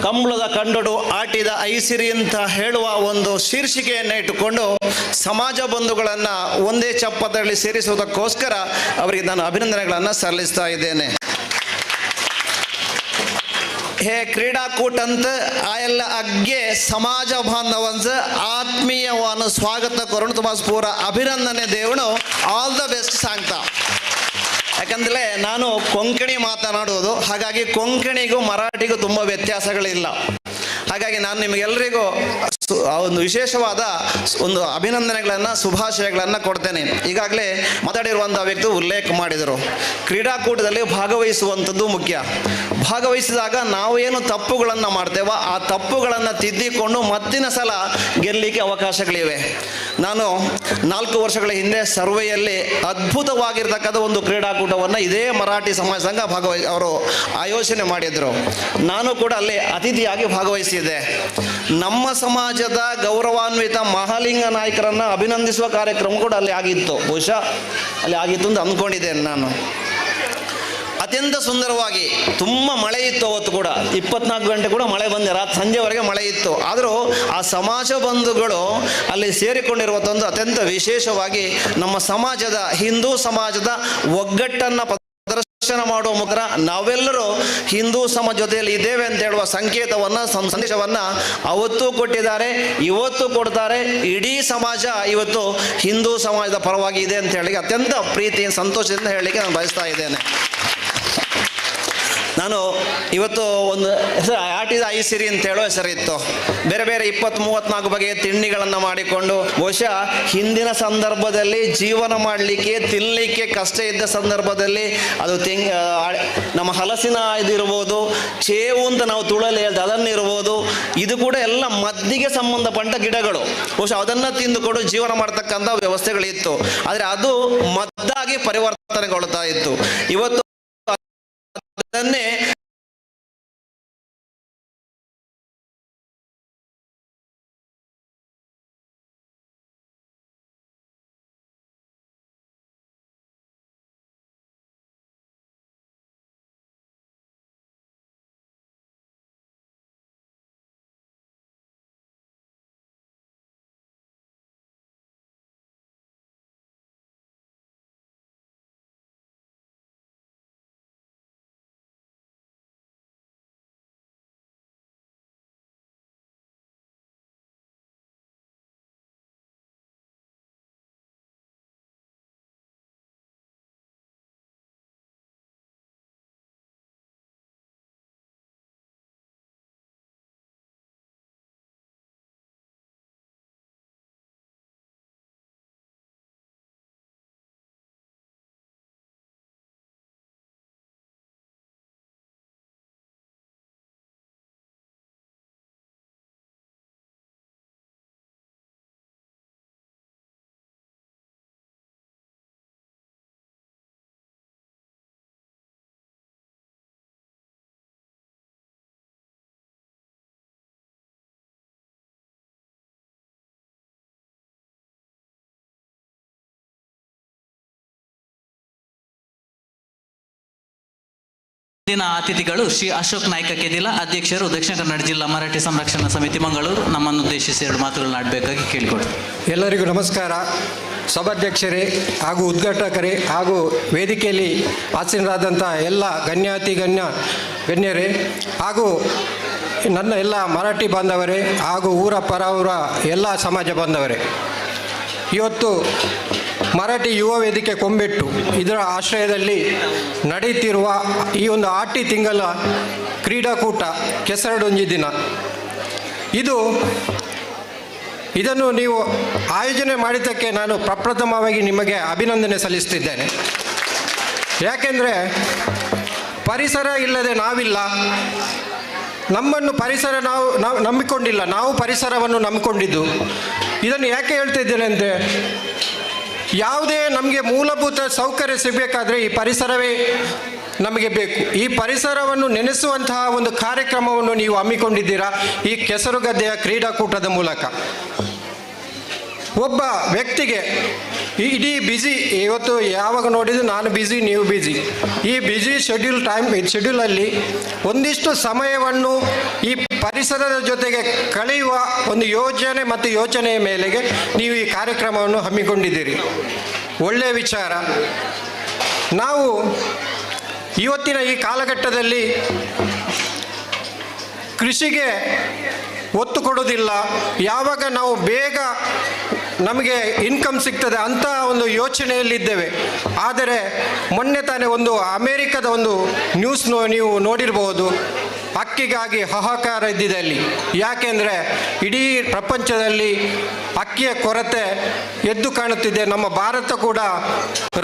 Speaker 22: ಕಂಬಳದ ಕಂಡಡು ಆಟಿದ ಐಸಿರಿ ಅಂತ ಹೇಳುವ ಒಂದು ಶೀರ್ಷಿಕೆಯನ್ನು ಇಟ್ಟುಕೊಂಡು ಸಮಾಜ ಬಂಧುಗಳನ್ನು ಒಂದೇ ಚಪ್ಪದಲ್ಲಿ ಸೇರಿಸುವುದಕ್ಕೋಸ್ಕರ ಅವರಿಗೆ ನಾನು ಅಭಿನಂದನೆಗಳನ್ನು ಸಲ್ಲಿಸ್ತಾ ಇದ್ದೇನೆ. हे क्रीडाकूट अंत आयला अग्गे समाज बांधवांच आत्मीयवान स्वागत करून तुम्हाला पूरा अभिनंदने देवण ಆಲ್ ದ ಬೆಸ್ಟ್ सांगता. ಯಾಕಂದರೆ ನಾನು ಕೊಂಕಣಿ ಮಾತನಾಡುವುದು, ಹಾಗಾಗಿ ಕೊಂಕಣಿಗೂ ಮರಾಠಿಗೂ ತುಂಬ ವ್ಯತ್ಯಾಸಗಳಿಲ್ಲ. ಹಾಗಾಗಿ ನಾನು ನಿಮಗೆಲ್ಲರಿಗೂ ಒಂದು ವಿಶೇಷವಾದ ಒಂದು ಅಭಿನಂದನೆಗಳನ್ನು, ಶುಭಾಶಯಗಳನ್ನು ಕೊಡ್ತೇನೆ. ಈಗಾಗಲೇ ಮಾತಾಡಿರುವಂಥ ವ್ಯಕ್ತಿ ಉಲ್ಲೇಖ ಮಾಡಿದರು, ಕ್ರೀಡಾಕೂಟದಲ್ಲಿ ಭಾಗವಹಿಸುವಂಥದ್ದು ಮುಖ್ಯ. ಭಾಗವಹಿಸಿದಾಗ ನಾವೇನು ತಪ್ಪುಗಳನ್ನು ಮಾಡ್ತೇವೋ ಆ ತಪ್ಪುಗಳನ್ನು ತಿದ್ದಿಕೊಂಡು ಮತ್ತಿನ ಸಲ ಗೆಲ್ಲಲಿಕ್ಕೆ ಅವಕಾಶಗಳಿವೆ. ನಾನು 4 ವರ್ಷಗಳ ಹಿಂದೆ ಸರ್ವೆಯಲ್ಲಿ ಅದ್ಭುತವಾಗಿರ್ತಕ್ಕಂಥ ಒಂದು ಕ್ರೀಡಾಕೂಟವನ್ನು ಇದೇ ಮರಾಠಿ ಸಮಾಜ ಸಂಘ ಅವರು ಆಯೋಜನೆ ಮಾಡಿದರು. ನಾನು ಕೂಡ ಅಲ್ಲಿ ಅತಿಥಿಯಾಗಿ ಭಾಗವಹಿಸಿದ್ದೆ. ನಮ್ಮ ಸಮಾಜದ ಗೌರವಾನ್ವಿತ ಮಹಾಲಿಂಗ ನಾಯಕರನ್ನು ಅಭಿನಂದಿಸುವ ಕಾರ್ಯಕ್ರಮ ಕೂಡ ಅಲ್ಲಿ ಆಗಿತ್ತು, ಬಹುಶಃ ಅಲ್ಲಿ ಆಗಿತ್ತು ಅಂತ ಅಂದ್ಕೊಂಡಿದ್ದೇನೆ ನಾನು. ಅತ್ಯಂತ ಸುಂದರವಾಗಿ, ತುಂಬ ಮಳೆ ಇತ್ತು ಅವತ್ತು ಕೂಡ, 24 ಗಂಟೆ ಕೂಡ ಮಳೆ ಬಂದೆ, ರಾತ್ರಿ ಸಂಜೆವರೆಗೆ ಮಳೆ ಇತ್ತು. ಆದರೂ ಆ ಸಮಾಜ ಬಂಧುಗಳು ಅಲ್ಲಿ ಸೇರಿಕೊಂಡಿರುವಂಥದ್ದು ಅತ್ಯಂತ ವಿಶೇಷವಾಗಿ ನಮ್ಮ ಸಮಾಜದ, ಹಿಂದೂ ಸಮಾಜದ ಒಗ್ಗಟ್ಟನ್ನು ಪ್ರದರ್ಶನ ಮಾಡುವ ಮುಖಾಂತರ ನಾವೆಲ್ಲರೂ ಹಿಂದೂ ಸಮಾಜ ಜೊತೆಯಲ್ಲಿ ಇದ್ದೇವೆ ಅಂತ ಹೇಳುವ ಸಂಕೇತವನ್ನು, ಸಂದೇಶವನ್ನು ಅವತ್ತು ಕೊಟ್ಟಿದ್ದಾರೆ, ಇವತ್ತು ಕೊಡ್ತಾರೆ. ಇಡೀ ಸಮಾಜ ಇವತ್ತು ಹಿಂದೂ ಸಮಾಜದ ಪರವಾಗಿ ಇದೆ ಅಂತ ಹೇಳಿ ಅತ್ಯಂತ ಪ್ರೀತಿ, ಸಂತೋಷದಿಂದ ಹೇಳಲಿಕ್ಕೆ ನಾನು ಬಯಸ್ತಾ ಇದ್ದೇನೆ. ನಾನು ಇವತ್ತು ಒಂದು ಹೆಸರು ಆಟಿದ ಐಸಿರಿ ಅಂತ ಹೇಳೋ ಹೆಸರಿತ್ತು. ಬೇರೆ ಬೇರೆ 20-34 ಬಗೆಯ ತಿಂಡಿಗಳನ್ನು ಮಾಡಿಕೊಂಡು, ಬಹುಶಃ ಹಿಂದಿನ ಸಂದರ್ಭದಲ್ಲಿ ಜೀವನ ಮಾಡಲಿಕ್ಕೆ, ತಿನ್ನಲಿಕ್ಕೆ ಕಷ್ಟ ಇದ್ದ ಸಂದರ್ಭದಲ್ಲಿ ಅದು ನಮ್ಮ ಹಲಸಿನ ಇದಿರ್ಬೋದು, ಚೇವು ಅಂತ ನಾವು ತುಳಲಿ ಹೇಳ್ದು ಅದನ್ನಿರ್ಬೋದು, ಇದು ಕೂಡ ಎಲ್ಲ ಮದ್ದಿಗೆ ಸಂಬಂಧಪಟ್ಟ ಗಿಡಗಳು. ಬಹುಶಃ ಅದನ್ನು ತಿಂದುಕೊಂಡು ಜೀವನ ಮಾಡ್ತಕ್ಕಂಥ ವ್ಯವಸ್ಥೆಗಳಿತ್ತು. ಆದರೆ ಅದು ಮದ್ದಾಗಿ ಪರಿವರ್ತನೆಗೊಳ್ತಾ ಇತ್ತು. ಇವತ್ತು ಅದನ್ನೇ
Speaker 15: ದಿನ ಅತಿಥಿಗಳು ಶ್ರೀ ಅಶೋಕ್ ನಾಯ್ಕ ಕೆದಿಲ, ಅಧ್ಯಕ್ಷರು ದಕ್ಷಿಣ ಕನ್ನಡ ಜಿಲ್ಲಾ ಮರಾಠಿ ಸಂರಕ್ಷಣಾ ಸಮಿತಿ ಮಂಗಳೂರು, ನಮ್ಮನ್ನು ಉದ್ದೇಶಿಸಿ 2 ಮಾತುಗಳನ್ನು ಆಡಬೇಕಾಗಿ ಕೇಳಿಕೊಡ್ತೀನಿ.
Speaker 1: ಎಲ್ಲರಿಗೂ ನಮಸ್ಕಾರ. ಸಭಾಧ್ಯಕ್ಷರೇ ಹಾಗೂ ಉದ್ಘಾಟಕರೇ ಹಾಗೂ ವೇದಿಕೆಯಲ್ಲಿ ಆಸೀನರಾದಂಥ ಎಲ್ಲ ಗಣ್ಯರೇ ಹಾಗೂ ನನ್ನ ಎಲ್ಲ ಮರಾಠಿ ಬಾಂಧವರೇ ಹಾಗೂ ಊರ ಪರವರ ಎಲ್ಲ ಸಮಾಜ ಬಾಂಧವರೇ, ಇವತ್ತು ಮರಾಠಿ ಯುವ ವೇದಿಕೆ ಕೊಂಬೆಟ್ಟು ಇದರ ಆಶ್ರಯದಲ್ಲಿ ನಡೆಯುತ್ತಿರುವ ಈ ಒಂದು ಆಟಿ ತಿಂಗಳ ಕ್ರೀಡಾಕೂಟ ಕೆಸರಡೊಂಜಿ ದಿನ ಇದನ್ನು ನೀವು ಆಯೋಜನೆ ಮಾಡಿದ್ದಕ್ಕೆ ನಾನು ಪ್ರಪ್ರಥಮವಾಗಿ ನಿಮಗೆ ಅಭಿನಂದನೆ ಸಲ್ಲಿಸ್ತಿದ್ದೇನೆ. ಯಾಕೆಂದರೆ ಪರಿಸರ ಇಲ್ಲದೆ ನಾವಿಲ್ಲ, ನಮ್ಮನ್ನು ಪರಿಸರ ನಾವು ನಂಬಿಕೊಂಡಿಲ್ಲ, ನಾವು ಪರಿಸರವನ್ನು ನಂಬಿಕೊಂಡಿದ್ದು. ಇದನ್ನು ಯಾಕೆ ಹೇಳ್ತಿದ್ದೇನೆ ಅಂದರೆ, ಯಾವುದೇ ನಮಗೆ ಮೂಲಭೂತ ಸೌಕರ್ಯ ಸಿಗಬೇಕಾದ್ರೆ ಈ ಪರಿಸರವೇ ನಮಗೆ ಬೇಕು. ಈ ಪರಿಸರವನ್ನು ನೆನೆಸುವಂತಹ ಒಂದು ಕಾರ್ಯಕ್ರಮವನ್ನು ನೀವು ಹಮ್ಮಿಕೊಂಡಿದ್ದೀರಾ ಈ ಕೆಸರುಗದ್ದೆಯ ಕ್ರೀಡಾಕೂಟದ ಮೂಲಕ. ಒಬ್ಬ ವ್ಯಕ್ತಿಗೆ ಇಡೀ ಬ್ಯುಸಿ, ಇವತ್ತು ಯಾವಾಗ ನೋಡಿದ್ರು ನಾನು ಬ್ಯುಸಿ, ನೀವು ಬ್ಯುಸಿ, ಈ ಬ್ಯುಸಿ ಶೆಡ್ಯೂಲಲ್ಲಿ ಒಂದಿಷ್ಟು ಸಮಯವನ್ನು ಈ ಪರಿಸರದ ಜೊತೆಗೆ ಕಳೆಯುವ ಒಂದು ಯೋಜನೆ ಮತ್ತು ಯೋಚನೆಯ ಮೇಲೆಗೆ ನೀವು ಈ ಕಾರ್ಯಕ್ರಮವನ್ನು ಹಮ್ಮಿಕೊಂಡಿದ್ದೀರಿ. ಒಳ್ಳೆಯ ವಿಚಾರ. ನಾವು ಇವತ್ತಿನ ಈ ಕಾಲಘಟ್ಟದಲ್ಲಿ ಕೃಷಿಗೆ ಒತ್ತು ಕೊಡೋದಿಲ್ಲ. ಯಾವಾಗ ನಾವು ಬೇಗ ನಮಗೆ ಇನ್ಕಮ್ ಸಿಗ್ತದೆ ಅಂತ ಒಂದು ಯೋಚನೆಯಲ್ಲಿದ್ದೇವೆ. ಆದರೆ ಮೊನ್ನೆ ತಾನೇ ಒಂದು ಅಮೇರಿಕದ ಒಂದು ನ್ಯೂಸ್ ನೀವು ನೋಡಿರ್ಬೋದು. ಅಕ್ಕಿಗಾಗಿ ಹಾಹಾಕಾರ ಇದ್ದಿದೆ ಅಲ್ಲಿ. ಯಾಕೆಂದರೆ ಇಡೀ ಪ್ರಪಂಚದಲ್ಲಿ ಅಕ್ಕಿಯ ಕೊರತೆ ಎದ್ದು ಕಾಣುತ್ತಿದೆ. ನಮ್ಮ ಭಾರತ ಕೂಡ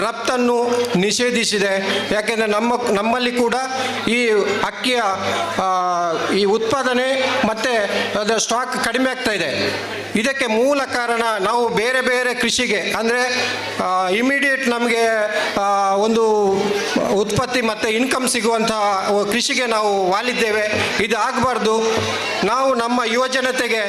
Speaker 1: ರಫ್ತನ್ನು ನಿಷೇಧಿಸಿದೆ. ಯಾಕೆಂದರೆ ನಮ್ಮಲ್ಲಿ ಕೂಡ ಈ ಅಕ್ಕಿಯ ಈ ಉತ್ಪಾದನೆ ಮತ್ತು ಅದರ ಸ್ಟಾಕ್ ಕಡಿಮೆ ಆಗ್ತಾ ಇದೆ. ಇದಕ್ಕೆ ಮೂಲ ಕಾರಣ ನಾವು ಬೇರೆ ಬೇರೆ ಕೃಷಿಗೆ, ಅಂದರೆ ಇಮಿಡಿಯೇಟ್ ನಮಗೆ ಒಂದು ಉತ್ಪತ್ತಿ ಮತ್ತು ಇನ್ಕಮ್ ಸಿಗುವಂತಹ ಕೃಷಿಗೆ ನಾವು ವಾಲಿದ್ದೇವೆ. ಇದು ಆಗಬಾರ್ದು. ನಾವು ನಮ್ಮ ಯುವಜನತೆಗೆ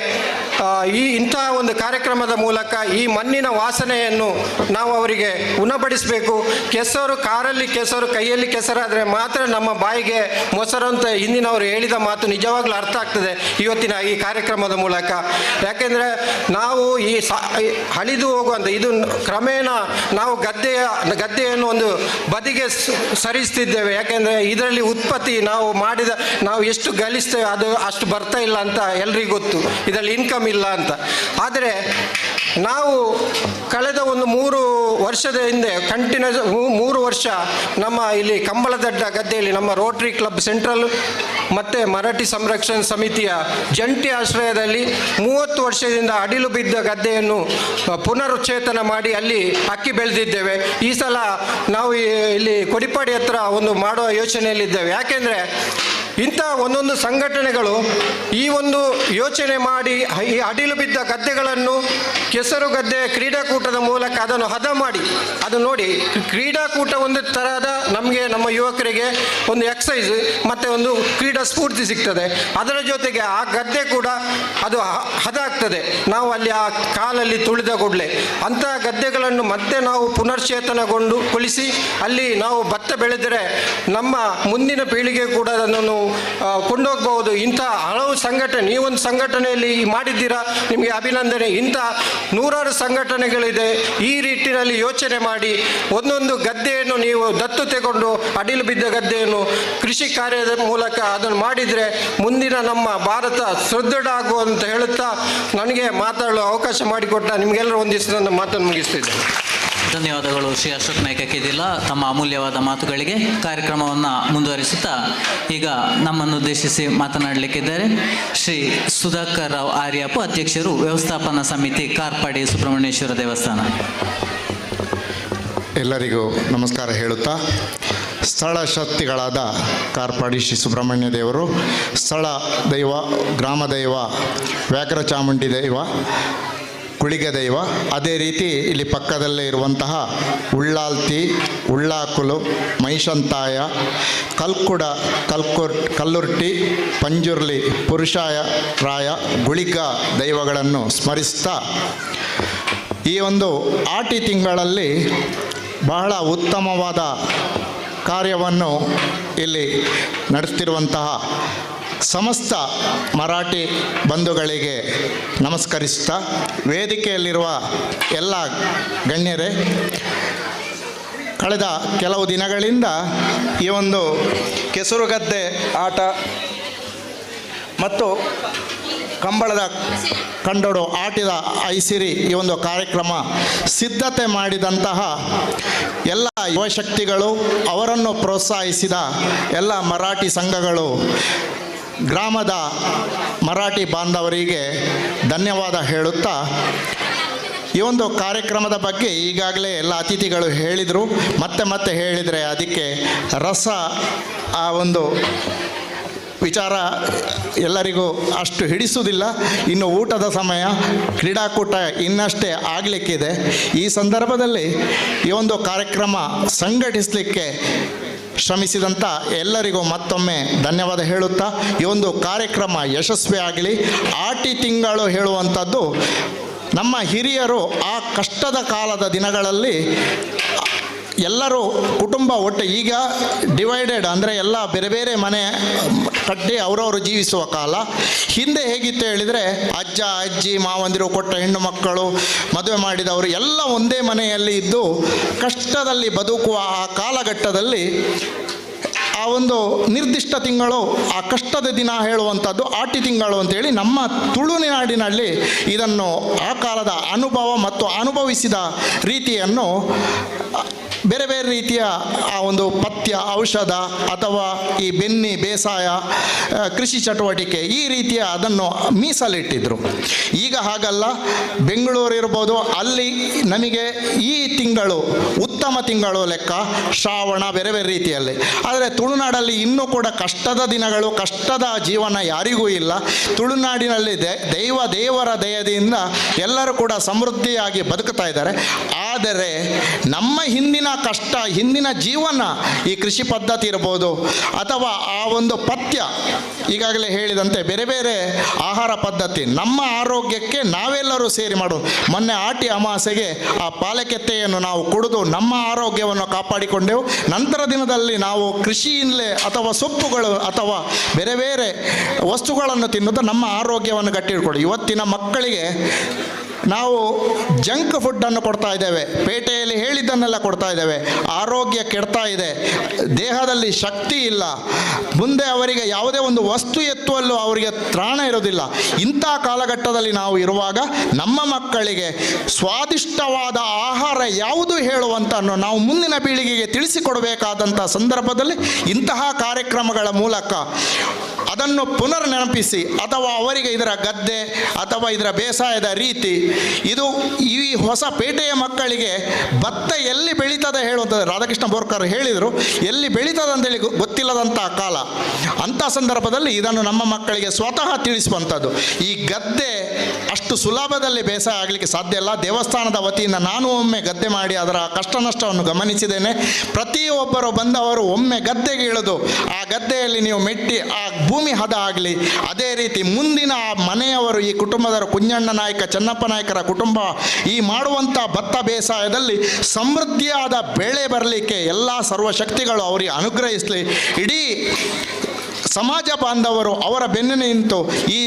Speaker 1: ಇಂತಹ ಒಂದು ಕಾರ್ಯಕ್ರಮದ ಮೂಲಕ ಈ ಮಣ್ಣಿನ ವಾಸನೆಯನ್ನು ನಾವು ಅವರಿಗೆ ಉಣಬಡಿಸಬೇಕು. ಕೆಸರು, ಕಾರಲ್ಲಿ ಕೆಸರು, ಕೈಯಲ್ಲಿ ಕೆಸರಾದರೆ ಮಾತ್ರ ನಮ್ಮ ಬಾಯಿಗೆ ಮೊಸರು ಅಂತ ಹಿಂದಿನವರು ಹೇಳಿದ ಮಾತು ನಿಜವಾಗ್ಲೂ ಅರ್ಥ ಆಗ್ತದೆ ಇವತ್ತಿನ ಈ ಕಾರ್ಯಕ್ರಮದ ಮೂಲಕ. ಯಾಕೆಂದರೆ ನಾವು ಈ ಹಳಿದು ಹೋಗುವಂಥ ಇದು ಕ್ರಮೇಣ ನಾವು ಗದ್ದೆಯನ್ನು ಒಂದು ಬದಿಗೆ ಸರಿಸ್ತಿದ್ದೇವೆ. ಯಾಕೆಂದರೆ ಇದರಲ್ಲಿ ಉತ್ಪತ್ತಿ ನಾವು ಎಷ್ಟು ಗಳಿಸ್ತೇವೆ ಅದು ಅಷ್ಟು ಬರ್ತಾ ಇಲ್ಲ ಅಂತ ಎಲ್ರಿಗೂ ಗೊತ್ತು. ಇದರಲ್ಲಿ ಇನ್ಕಮ್ ಇಲ್ಲ ಅಂತ. ಆದರೆ ನಾವು ಕಳೆದ ಒಂದು 3 ವರ್ಷದ ಹಿಂದೆ ಕಂಟಿನ್ಯೂಸ್ 3 ವರ್ಷ ನಮ್ಮ ಇಲ್ಲಿ ಕಂಬಳದಡ್ಡ ಗದ್ದೆಯಲ್ಲಿ ನಮ್ಮ ರೋಟರಿ ಕ್ಲಬ್ ಸೆಂಟ್ರಲ್ ಮತ್ತು ಮರಾಠಿ ಸಂರಕ್ಷಣಾ ಸಮಿತಿಯ ಜಂಟಿ ಆಶ್ರಯದಲ್ಲಿ 30 ವರ್ಷದಿಂದ ಅಡಿಲು ಬಿದ್ದ ಗದ್ದೆಯನ್ನು ಪುನರುಚ್ಚೇತನ ಮಾಡಿ ಅಲ್ಲಿ ಅಕ್ಕಿ ಬೆಳೆದಿದ್ದೇವೆ. ಈ ಸಲ ನಾವು ಇಲ್ಲಿ ಕೊಡಿಪಾಡಿ ಹತ್ರ ಒಂದು ಮಾಡುವ ಯೋಚನೆಯಲ್ಲಿದ್ದೇವೆ. ಯಾಕೆಂದರೆ ಇಂಥ ಒಂದೊಂದು ಸಂಘಟನೆಗಳು ಈ ಒಂದು ಯೋಚನೆ ಮಾಡಿ ಈ ಅಡಿಲು ಬಿದ್ದ ಗದ್ದೆಗಳನ್ನು ಕೆಸರು ಗದ್ದೆ ಕ್ರೀಡಾಕೂಟದ ಮೂಲಕ ಅದನ್ನು ಹದ ಮಾಡಿ, ಅದು ನೋಡಿ, ಕ್ರೀಡಾಕೂಟ ಒಂದು ತರಹದ ನಮಗೆ ನಮ್ಮ ಯುವಕರಿಗೆ ಒಂದು ಎಕ್ಸಸೈಸ್ ಮತ್ತು ಒಂದು ಕ್ರೀಡಾ ಸ್ಫೂರ್ತಿ ಸಿಗ್ತದೆ. ಅದರ ಜೊತೆಗೆ ಆ ಗದ್ದೆ ಕೂಡ ಅದು ಹದ ಆಗ್ತದೆ. ನಾವು ಅಲ್ಲಿ ಆ ಕಾಲಲ್ಲಿ ತುಳಿದ ಕೂಡಲೇ ಅಂತಹ ಗದ್ದೆಗಳನ್ನು ಮತ್ತೆ ನಾವು ಪುನಶ್ಚೇತನಗೊಳಿಸಿ ಅಲ್ಲಿ ನಾವು ಭತ್ತ ಬೆಳೆದರೆ ನಮ್ಮ ಮುಂದಿನ ಪೀಳಿಗೆ ಕೂಡ ಅದನ್ನು ಕೊಂಡೋಗ್ಬಹುದು. ಇಂಥ ಹಲವು ಸಂಘಟನೆ, ಈ ಒಂದು ಸಂಘಟನೆಯಲ್ಲಿ ಮಾಡಿದ್ದೀರಾ, ನಿಮಗೆ ಅಭಿನಂದನೆ. ಇಂಥ 100 ಸಂಘಟನೆಗಳಿದೆ. ಈ ರೀತಿಯಲ್ಲಿ ಯೋಚನೆ ಮಾಡಿ ಒಂದೊಂದು ಗದ್ದೆಯನ್ನು ನೀವು ದತ್ತು ತೆಗೊಂಡು ಅಡಿಲು ಬಿದ್ದ ಗದ್ದೆಯನ್ನು ಕೃಷಿ ಕಾರ್ಯದ ಮೂಲಕ ಅದನ್ನು ಮಾಡಿದರೆ ಮುಂದಿನ ನಮ್ಮ ಭಾರತ ಸದೃಢ ಆಗುವಂತ ಹೇಳುತ್ತಾ ನನಗೆ ಮಾತಾಡಲು ಅವಕಾಶ ಮಾಡಿಕೊಟ್ಟ ನಿಮಗೆಲ್ಲರೂ ಒಂದಿಷ್ಟು ನನ್ನ ಮಾತನ್ನು ಮುಗಿಸ್ತಿದ್ದೇನೆ.
Speaker 15: ಧನ್ಯವಾದಗಳು ಶ್ರೀ ಅಶೋಕ್ ನಾಯ್ಕ ಕೆದಿಲ್ಲ ತಮ್ಮ ಅಮೂಲ್ಯವಾದ ಮಾತುಗಳಿಗೆ. ಕಾರ್ಯಕ್ರಮವನ್ನು ಮುಂದುವರಿಸುತ್ತಾ ಈಗ ನಮ್ಮನ್ನು ಉದ್ದೇಶಿಸಿ ಮಾತನಾಡಲಿಕ್ಕಿದ್ದಾರೆ ಶ್ರೀ ಸುಧಾಕರ್ ರಾವ್ ಆರ್ಯಪ್ಪ, ಅಧ್ಯಕ್ಷರು, ವ್ಯವಸ್ಥಾಪನಾ ಸಮಿತಿ, ಕಾರ್ಪಾಡಿ ಸುಬ್ರಹ್ಮಣ್ಯೇಶ್ವರ ದೇವಸ್ಥಾನ.
Speaker 2: ಎಲ್ಲರಿಗೂ ನಮಸ್ಕಾರ ಹೇಳುತ್ತಾ, ಸ್ಥಳ ಶಕ್ತಿಗಳಾದ ಕಾರ್ಪಾಡಿ ಶ್ರೀ ಸುಬ್ರಹ್ಮಣ್ಯ ದೇವರು, ಸ್ಥಳ ದೈವ, ಗ್ರಾಮ ದೈವ ವ್ಯಾಘ್ರ ಚಾಮುಂಡಿ ದೈವ, ಕುಳಿಗ ದೈವ, ಅದೇ ರೀತಿ ಇಲ್ಲಿ ಪಕ್ಕದಲ್ಲೇ ಇರುವಂತಹ ಉಳ್ಳಾಲ್ತಿ, ಉಳ್ಳಾಕುಲು, ಮೈಷಂತಾಯ, ಕಲ್ಕುಡ, ಕಲ್ಲುರ್ಟಿ, ಪಂಜುರ್ಲಿ, ಪುರುಷಾಯ ರಾಯ, ಗುಳಿಗ ದೈವಗಳನ್ನು ಸ್ಮರಿಸ್ತಾ ಈ ಒಂದು ಆಟಿ ತಿಂಗಳಲ್ಲಿ ಬಹಳ ಉತ್ತಮವಾದ ಕಾರ್ಯವನ್ನು ಇಲ್ಲಿ ನಡೆಸ್ತಿರುವಂತಹ ಸಮಸ್ತ ಮರಾಠಿ ಬಂಧುಗಳಿಗೆ ನಮಸ್ಕರಿಸ್ತಾ, ವೇದಿಕೆಯಲ್ಲಿರುವ ಎಲ್ಲ ಗಣ್ಯರೇ, ಕಳೆದ ಕೆಲವು ದಿನಗಳಿಂದ ಈ ಒಂದು ಕೆಸರುಗದ್ದೆ ಆಟ ಮತ್ತು ಕಂಬಳದ ಕಂಡೋಡು ಆಟಿದ ಐಸಿರಿ ಈ ಒಂದು ಕಾರ್ಯಕ್ರಮ ಸಿದ್ಧತೆ ಮಾಡಿದಂತಹ ಎಲ್ಲ ಯುವಶಕ್ತಿಗಳು, ಅವರನ್ನು ಪ್ರೋತ್ಸಾಹಿಸಿದ ಎಲ್ಲ ಮರಾಠಿ ಸಂಘಗಳು ಗ್ರಾಮದ ಮರಾಠಿ ಬಾಂಧವರಿಗೆ ಧನ್ಯವಾದ ಹೇಳುತ್ತಾ, ಈ ಒಂದು ಕಾರ್ಯಕ್ರಮದ ಬಗ್ಗೆ ಈಗಾಗಲೇ ಎಲ್ಲ ಅತಿಥಿಗಳು ಹೇಳಿದರು. ಮತ್ತೆ ಹೇಳಿದರೆ ಅದಕ್ಕೆ ರಸ ಆ ಒಂದು ವಿಚಾರ ಎಲ್ಲರಿಗೂ ಅಷ್ಟು ಹಿಡಿಸುವುದಿಲ್ಲ. ಇನ್ನು ಊಟದ ಸಮಯ, ಕ್ರೀಡಾಕೂಟ ಇನ್ನಷ್ಟೇ ಆಗಲಿಕ್ಕಿದೆ. ಈ ಸಂದರ್ಭದಲ್ಲಿ ಈ ಒಂದು ಕಾರ್ಯಕ್ರಮ ಸಂಘಟಿಸಲಿಕ್ಕೆ ಶ್ರಮಿಸಿದಂಥ ಎಲ್ಲರಿಗೂ ಮತ್ತೊಮ್ಮೆ ಧನ್ಯವಾದ ಹೇಳುತ್ತಾ, ಈ ಒಂದು ಕಾರ್ಯಕ್ರಮ ಯಶಸ್ವಿಯಾಗಲಿ. ಆಟಿ ತಿಂಗಳು ಹೇಳುವಂಥದ್ದು ನಮ್ಮ ಹಿರಿಯರು ಆ ಕಷ್ಟದ ಕಾಲದ ದಿನಗಳಲ್ಲಿ ಎಲ್ಲರೂ ಕುಟುಂಬ ಒಟ್ಟು, ಈಗ ಡಿವೈಡೆಡ್ ಅಂದರೆ ಎಲ್ಲ ಬೇರೆ ಬೇರೆ ಮನೆ ಕಟ್ಟಿ ಅವರವರು ಜೀವಿಸುವ ಕಾಲ. ಹಿಂದೆ ಹೇಗಿತ್ತು ಹೇಳಿದರೆ ಅಜ್ಜ ಅಜ್ಜಿ ಮಾವಂದಿರು ಕೊಟ್ಟ ಹೆಣ್ಣು ಮಕ್ಕಳು ಮದುವೆ ಮಾಡಿದವರು ಎಲ್ಲ ಒಂದೇ ಮನೆಯಲ್ಲಿ ಇದ್ದು ಕಷ್ಟದಲ್ಲಿ ಬದುಕುವ ಆ ಕಾಲಘಟ್ಟದಲ್ಲಿ ಆ ಒಂದು ನಿರ್ದಿಷ್ಟ ತಿಂಗಳು, ಆ ಕಷ್ಟದ ದಿನ ಹೇಳುವಂಥದ್ದು ಆಟಿ ತಿಂಗಳು ಅಂತೇಳಿ ನಮ್ಮ ತುಳುನಾಡಿನಲ್ಲಿ ಇದನ್ನು ಆ ಕಾಲದ ಅನುಭವ ಮತ್ತು ಅನುಭವಿಸಿದ ರೀತಿಯನ್ನು ಬೇರೆ ಬೇರೆ ರೀತಿಯ ಆ ಒಂದು ಪಥ್ಯ, ಔಷಧ ಅಥವಾ ಈ ಬೆನ್ನಿ ಬೇಸಾಯ, ಕೃಷಿ ಚಟುವಟಿಕೆ ಈ ರೀತಿಯ ಅದನ್ನು ಮೀಸಲಿಟ್ಟಿದ್ರು. ಈಗ ಹಾಗಲ್ಲ. ಬೆಂಗಳೂರು ಇರ್ಬೋದು, ಅಲ್ಲಿ ನಮಗೆ ಈ ತಿಂಗಳು ಉತ್ತಮ ತಿಂಗಳು ಲೆಕ್ಕ, ಶ್ರಾವಣ ಬೇರೆ ಬೇರೆ ರೀತಿಯಲ್ಲಿ. ಆದರೆ ತುಳುನಾಡಲ್ಲಿ ಇನ್ನೂ ಕೂಡ ಕಷ್ಟದ ದಿನಗಳು, ಕಷ್ಟದ ಜೀವನ ಯಾರಿಗೂ ಇಲ್ಲ. ತುಳುನಾಡಿನಲ್ಲಿ ದೇವರ ದಯದಿಂದ ಎಲ್ಲರೂ ಕೂಡ ಸಮೃದ್ಧಿಯಾಗಿ ಬದುಕ್ತಾ ಇದ್ದಾರೆ. ಆದರೆ ನಮ್ಮ ಹಿಂದಿನ ಕಷ್ಟ, ಹಿಂದಿನ ಜೀವನ, ಈ ಕೃಷಿ ಪದ್ಧತಿ ಇರ್ಬೋದು ಅಥವಾ ಆ ಒಂದು ಪಥ್ಯ, ಈಗಾಗಲೇ ಹೇಳಿದಂತೆ ಬೇರೆ ಬೇರೆ ಆಹಾರ ಪದ್ಧತಿ, ನಮ್ಮ ಆರೋಗ್ಯಕ್ಕೆ ನಾವೆಲ್ಲರೂ ಸೇರಿ ಮಾಡೋದು. ಮೊನ್ನೆ ಆಟಿ ಅಮಾಸೆಗೆ ಆ ಪಾಲಕೆತ್ತೆಯನ್ನು ನಾವು ಕುಡಿದು ನಮ್ಮ ಆರೋಗ್ಯವನ್ನು ಕಾಪಾಡಿಕೊಂಡೆವು. ನಂತರ ದಿನದಲ್ಲಿ ನಾವು ಕೃಷಿಯಿಂದಲೇ ಅಥವಾ ಸೊಪ್ಪುಗಳು ಅಥವಾ ಬೇರೆ ಬೇರೆ ವಸ್ತುಗಳನ್ನು ತಿನ್ನುತ್ತಾ ನಮ್ಮ ಆರೋಗ್ಯವನ್ನು ಗಟ್ಟಿಟ್ಕೊಳ್ಳಿ. ಇವತ್ತಿನ ಮಕ್ಕಳಿಗೆ ನಾವು ಜಂಕ್ ಫುಡ್ಡನ್ನು ಕೊಡ್ತಾ ಇದ್ದೇವೆ, ಪೇಟೆಯಲ್ಲಿ ಹೇಳಿದ್ದನ್ನೆಲ್ಲ ಕೊಡ್ತಾ ಇದ್ದೇವೆ. ಆರೋಗ್ಯ ಕೆಡ್ತಾ ಇದೆ, ದೇಹದಲ್ಲಿ ಶಕ್ತಿ ಇಲ್ಲ, ಮುಂದೆ ಅವರಿಗೆ ಯಾವುದೇ ಒಂದು ವಸ್ತು ಎತ್ತುವಲ್ಲೂ ಅವರಿಗೆ ತ್ರಾಣ ಇರೋದಿಲ್ಲ. ಇಂಥ ಕಾಲಘಟ್ಟದಲ್ಲಿ ನಾವು ಇರುವಾಗ ನಮ್ಮ ಮಕ್ಕಳಿಗೆ ಸ್ವಾದಿಷ್ಟವಾದ ಆಹಾರ ಯಾವುದು ಹೇಳುವಂತ ನಾವು ಮುಂದಿನ ಪೀಳಿಗೆಗೆ ತಿಳಿಸಿಕೊಡಬೇಕಾದಂಥ ಸಂದರ್ಭದಲ್ಲಿ ಇಂತಹ ಕಾರ್ಯಕ್ರಮಗಳ ಮೂಲಕ ಅದನ್ನು ಪುನರ್ ನೆನಪಿಸಿ, ಅಥವಾ ಅವರಿಗೆ ಇದರ ಗದ್ದೆ ಅಥವಾ ಇದರ ಬೇಸಾಯದ ರೀತಿ, ಇದು ಈ ಹೊಸ ಪೇಟೆಯ ಮಕ್ಕಳಿಗೆ ಭತ್ತ ಎಲ್ಲಿ ಬೆಳೀತದೆ ಹೇಳುವಂಥದ್ದು ರಾಧಾಕೃಷ್ಣ ಬೋರ್ಕರ್ ಹೇಳಿದರು. ಎಲ್ಲಿ ಬೆಳೀತದೆ ಅಂತೇಳಿ ಗೊತ್ತಿಲ್ಲದಂಥ ಕಾಲ. ಅಂಥ ಸಂದರ್ಭದಲ್ಲಿ ಇದನ್ನು ನಮ್ಮ ಮಕ್ಕಳಿಗೆ ಸ್ವತಃ ತಿಳಿಸುವಂಥದ್ದು. ಈ ಗದ್ದೆ ಅಷ್ಟು ಸುಲಭದಲ್ಲಿ ಬೇಸಾಯ ಆಗಲಿಕ್ಕೆ ಸಾಧ್ಯ ಇಲ್ಲ. ದೇವಸ್ಥಾನದ ವತಿಯಿಂದ ನಾನು ಒಮ್ಮೆ ಗದ್ದೆ ಮಾಡಿ ಅದರ ಕಷ್ಟ ನಷ್ಟವನ್ನು ಗಮನಿಸಿದ್ದೇನೆ. ಪ್ರತಿಯೊಬ್ಬರು ಬಂದವರು ಒಮ್ಮೆ ಗದ್ದೆಗೆ ಇಳಿದು ಆ ಗದ್ದೆಯಲ್ಲಿ ನೀವು ಮೆಟ್ಟಿ ಆ ಭೂಮಿ ಹದ ಆಗಲಿ. ಅದೇ ರೀತಿ ಮುಂದಿನ ಮನೆಯವರು, ಈ ಕುಟುಂಬದವರು, ಕುಂಜಣ್ಣ ನಾಯಕ, ಚೆನ್ನಪ್ಪ ನಾಯಕರ ಕುಟುಂಬ ಈ ಮಾಡುವಂಥ ಭತ್ತ ಬೇಸಾಯದಲ್ಲಿ ಸಮೃದ್ಧಿಯಾದ ಬೆಳೆ ಬರಲಿಕ್ಕೆ ಎಲ್ಲ ಸರ್ವಶಕ್ತಿಗಳು ಅವರಿಗೆ ಅನುಗ್ರಹಿಸಲಿ. ಇಡೀ ಸಮಾಜ ಬಾಂಧವರು ಅವರ ಬೆನ್ನಿನ ನಿಂತು ಈ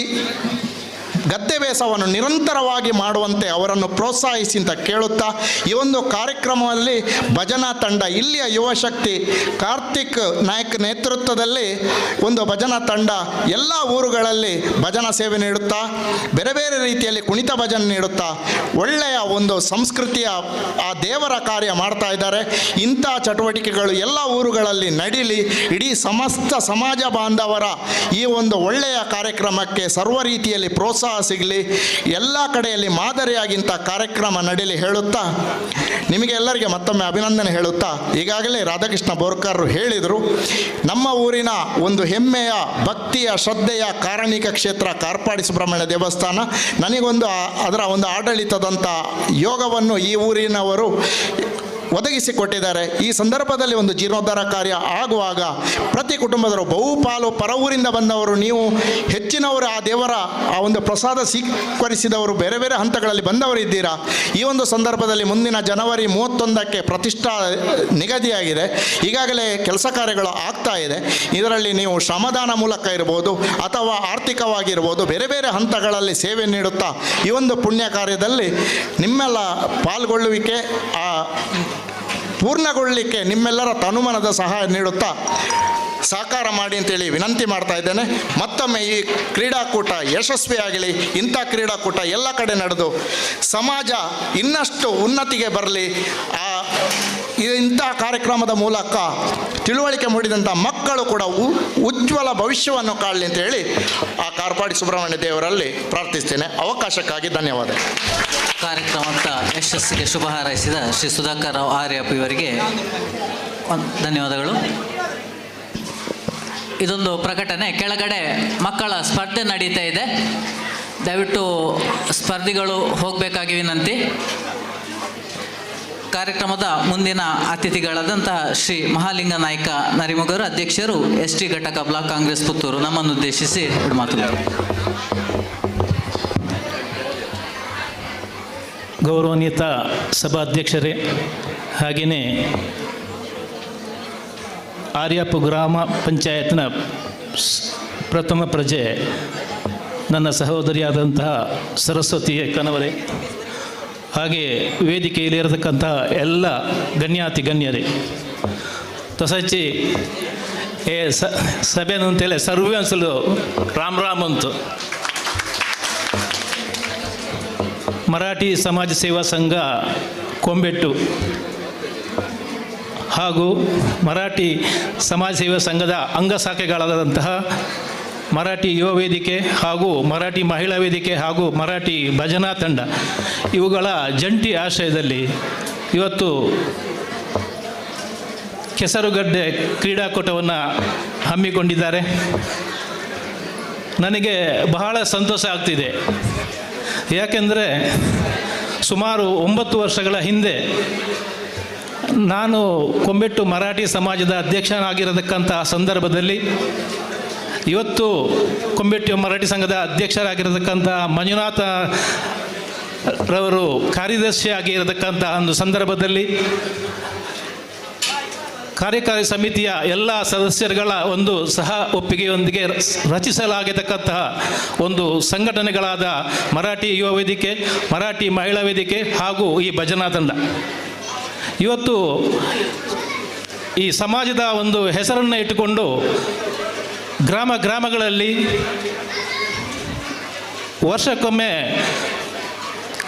Speaker 2: ಗದ್ದೆ ಬೇಸಾಯವನ್ನು ನಿರಂತರವಾಗಿ ಮಾಡುವಂತೆ ಅವರನ್ನು ಪ್ರೋತ್ಸಾಹಿಸಿ ಅಂತ ಕೇಳುತ್ತಾ, ಈ ಒಂದು ಕಾರ್ಯಕ್ರಮದಲ್ಲಿ ಭಜನಾ ತಂಡ, ಇಲ್ಲಿಯ ಯುವಶಕ್ತಿ ಕಾರ್ತಿಕ್ ನಾಯಕ್ ನೇತೃತ್ವದಲ್ಲಿ ಒಂದು ಭಜನಾ ತಂಡ ಎಲ್ಲ ಊರುಗಳಲ್ಲಿ ಭಜನಾ ಸೇವೆ ನೀಡುತ್ತಾ, ಬೇರೆ ಬೇರೆ ರೀತಿಯಲ್ಲಿ ಕುಣಿತ ಭಜನೆ ನೀಡುತ್ತಾ ಒಳ್ಳೆಯ ಒಂದು ಸಂಸ್ಕೃತಿಯ ಆ ದೇವರ ಕಾರ್ಯ ಮಾಡ್ತಾ ಇದ್ದಾರೆ. ಇಂಥ ಚಟುವಟಿಕೆಗಳು ಎಲ್ಲ ಊರುಗಳಲ್ಲಿ ನಡೀಲಿ. ಇಡೀ ಸಮಸ್ತ ಸಮಾಜ ಬಾಂಧವರ ಈ ಒಂದು ಒಳ್ಳೆಯ ಕಾರ್ಯಕ್ರಮಕ್ಕೆ ಸರ್ವ ರೀತಿಯಲ್ಲಿ ಪ್ರೋತ್ಸಾಹ ಸಿಗಲಿ. ಎಲ್ಲ ಕಡೆಯಲ್ಲಿ ಮಾದರಿಯಾಗಿಂಥ ಕಾರ್ಯಕ್ರಮ ನಡೀಲಿ ಹೇಳುತ್ತಾ, ನಿಮಗೆ ಎಲ್ಲರಿಗೆ ಮತ್ತೊಮ್ಮೆ ಅಭಿನಂದನೆ ಹೇಳುತ್ತಾ, ಈಗಾಗಲೇ ರಾಧಾಕೃಷ್ಣ ಬೋರ್ಕರ್ ಹೇಳಿದರು, ನಮ್ಮ ಊರಿನ ಒಂದು ಹೆಮ್ಮೆಯ ಭಕ್ತಿಯ ಶ್ರದ್ಧೆಯ ಕಾರಣಿಕ ಕ್ಷೇತ್ರ ಕಾರ್ಪಾಡಿ ಸುಬ್ರಹ್ಮಣ್ಯ ದೇವಸ್ಥಾನ, ನನಗೊಂದು ಅದರ ಒಂದು ಆಡಳಿತದಂಥ ಯೋಗವನ್ನು ಈ ಊರಿನವರು ಒದಗಿಸಿಕೊಟ್ಟಿದ್ದಾರೆ. ಈ ಸಂದರ್ಭದಲ್ಲಿ ಒಂದು ಜೀರ್ಣೋದ್ಧಾರ ಕಾರ್ಯ ಆಗುವಾಗ ಪ್ರತಿ ಕುಟುಂಬದವರು, ಬಹುಪಾಲು ಪರ ಊರಿಂದ ಬಂದವರು, ನೀವು ಹೆಚ್ಚಿನವರು ಆ ದೇವರ ಆ ಒಂದು ಪ್ರಸಾದ ಸ್ವೀಕರಿಸಿದವರು ಬೇರೆ ಬೇರೆ ಹಂತಗಳಲ್ಲಿ ಬಂದವರು ಇದ್ದೀರಾ. ಈ ಒಂದು ಸಂದರ್ಭದಲ್ಲಿ ಮುಂದಿನ ಜನವರಿ 31ಕ್ಕೆ ಪ್ರತಿಷ್ಠಾ ನಿಗದಿಯಾಗಿದೆ. ಈಗಾಗಲೇ ಕೆಲಸ ಕಾರ್ಯಗಳು ಆಗ್ತಾ ಇದೆ. ಇದರಲ್ಲಿ ನೀವು ಶ್ರಮದಾನ ಮೂಲಕ ಇರ್ಬೋದು ಅಥವಾ ಆರ್ಥಿಕವಾಗಿರ್ಬೋದು ಬೇರೆ ಬೇರೆ ಹಂತಗಳಲ್ಲಿ ಸೇವೆ ನೀಡುತ್ತಾ ಈ ಒಂದು ಪುಣ್ಯ ಕಾರ್ಯದಲ್ಲಿ ನಿಮ್ಮೆಲ್ಲ ಪಾಲ್ಗೊಳ್ಳುವಿಕೆ ಪೂರ್ಣಗೊಳ್ಳಲಿಕ್ಕೆ ನಿಮ್ಮೆಲ್ಲರ ತನುಮನದ ಸಹಾಯ ನೀಡುತ್ತಾ ಸಹಕಾರ ಮಾಡಿ ಅಂತೇಳಿ ವಿನಂತಿ ಮಾಡ್ತಾ ಇದ್ದೇನೆ. ಮತ್ತೊಮ್ಮೆ ಈ ಕ್ರೀಡಾಕೂಟ ಯಶಸ್ವಿಯಾಗಲಿ. ಇಂಥ ಕ್ರೀಡಾಕೂಟ ಎಲ್ಲ ಕಡೆ ನಡೆದು ಸಮಾಜ ಇನ್ನಷ್ಟು ಉನ್ನತಿಗೆ ಬರಲಿ. ಇಂಥ ಕಾರ್ಯಕ್ರಮದ ಮೂಲಕ ತಿಳುವಳಿಕೆ ಮೂಡಿದಂಥ ಮಕ್ಕಳು ಕೂಡ ಉಜ್ವಲ ಭವಿಷ್ಯವನ್ನು ಕಾಣಲಿ ಅಂತ ಹೇಳಿ ಆ ಕಾರ್ಪಾಡಿ ಸುಬ್ರಹ್ಮಣ್ಯ ದೇವರಲ್ಲಿ ಪ್ರಾರ್ಥಿಸ್ತೇನೆ. ಅವಕಾಶಕ್ಕಾಗಿ ಧನ್ಯವಾದ.
Speaker 15: ಕಾರ್ಯಕ್ರಮದ ಯಶಸ್ಸಿಗೆ ಶುಭ ಹಾರೈಸಿದ ಶ್ರೀ ಸುಧಾಕರ್ ರಾವ್ ಆರ್ಯಪ್ಪ ಇವರಿಗೆ ಧನ್ಯವಾದಗಳು. ಇದೊಂದು ಪ್ರಕಟಣೆ. ಕೆಳಗಡೆ ಮಕ್ಕಳ ಸ್ಪರ್ಧೆ ನಡೀತಾ ಇದೆ, ದಯವಿಟ್ಟು ಸ್ಪರ್ಧಿಗಳು ಹೋಗಬೇಕಾಗಿ ವಿನಂತಿ. ಕಾರ್ಯಕ್ರಮದ ಮುಂದಿನ ಅತಿಥಿಗಳಾದಂತಹ ಶ್ರೀ ಮಹಾಲಿಂಗ ನಾಯ್ಕ ನರಿಮುಗರು, ಅಧ್ಯಕ್ಷರು ST ಘಟಕ ಬ್ಲಾಕ್ ಕಾಂಗ್ರೆಸ್ ಪುತ್ತೂರು, ನಮ್ಮನ್ನು ಉದ್ದೇಶಿಸಿ ಎರಡು ಮಾತುಗಳು.
Speaker 5: ಗೌರವಾನ್ವಿತ ಸಭಾಧ್ಯಕ್ಷರೇ, ಹಾಗೆಯೇ ಆರ್ಯಾಪು ಗ್ರಾಮ ಪಂಚಾಯತ್ನ ಪ್ರಥಮ ಪ್ರಜೆ ನನ್ನ ಸಹೋದರಿಯಾದಂತಹ ಸರಸ್ವತಿ ಕನವರೇ, ಹಾಗೆ ವೇದಿಕೆಯಲ್ಲಿ ಇರತಕ್ಕಂತಹ ಎಲ್ಲ ಗಣ್ಯಾತಿ ಗಣ್ಯರೇ, ತಸಚ್ಚಿ ಸಭೆನು ಅಂತೇಳಿ ಸರ್ವೇ ಅನ್ಸಲು ರಾಮ್ ಅಂತು. ಮರಾಠಿ ಸಮಾಜ ಸೇವಾ ಸಂಘ ಕೊಂಬೆಟ್ಟು ಹಾಗೂ ಮರಾಠಿ ಸಮಾಜ ಸೇವಾ ಸಂಘದ ಅಂಗಶಾಖೆಗಳಾದಂತಹ ಮರಾಠಿ ಯುವ ವೇದಿಕೆ ಹಾಗೂ ಮರಾಠಿ ಮಹಿಳಾ ವೇದಿಕೆ ಹಾಗೂ ಮರಾಠಿ ಭಜನಾ ತಂಡ ಇವುಗಳ ಜಂಟಿ ಆಶ್ರಯದಲ್ಲಿ ಇವತ್ತು ಕೆಸರುಗಡ್ಡೆ ಕ್ರೀಡಾಕೂಟವನ್ನು ಹಮ್ಮಿಕೊಂಡಿದ್ದಾರೆ. ನನಗೆ ಬಹಳ ಸಂತೋಷ ಆಗ್ತಿದೆ. ಯಾಕೆಂದರೆ ಸುಮಾರು 9 ವರ್ಷಗಳ ಹಿಂದೆ ನಾನು ಕೊಂಬೆಟ್ಟು ಮರಾಠಿ ಸಮಾಜದ ಅಧ್ಯಕ್ಷನಾಗಿರತಕ್ಕಂತಹ ಸಂದರ್ಭದಲ್ಲಿ ಇವತ್ತು ಕೊಂಬೆಟ್ಟು ಮರಾಠಿ ಸಂಘದ ಅಧ್ಯಕ್ಷರಾಗಿರತಕ್ಕಂಥ ಮಂಜುನಾಥ ರವರು ಕಾರ್ಯದರ್ಶಿಯಾಗಿ ಇರತಕ್ಕಂಥ ಒಂದು ಸಂದರ್ಭದಲ್ಲಿ ಕಾರ್ಯಕಾರಿ ಸಮಿತಿಯ ಎಲ್ಲ ಸದಸ್ಯರುಗಳ ಒಂದು ಸಹ ಒಪ್ಪಿಗೆಯೊಂದಿಗೆ ರಚಿಸಲಾಗಿರತಕ್ಕಂತಹ ಒಂದು ಸಂಘಟನೆಗಳಾದ ಮರಾಠಿ ಯುವ ವೇದಿಕೆ, ಮರಾಠಿ ಮಹಿಳಾ ವೇದಿಕೆ ಹಾಗೂ ಈ ಭಜನಾ ತಂಡ ಇವತ್ತು ಈ ಸಮಾಜದ ಒಂದು ಹೆಸರನ್ನು ಇಟ್ಟುಕೊಂಡು ಗ್ರಾಮಗಳಲ್ಲಿ ವರ್ಷಕ್ಕೊಮ್ಮೆ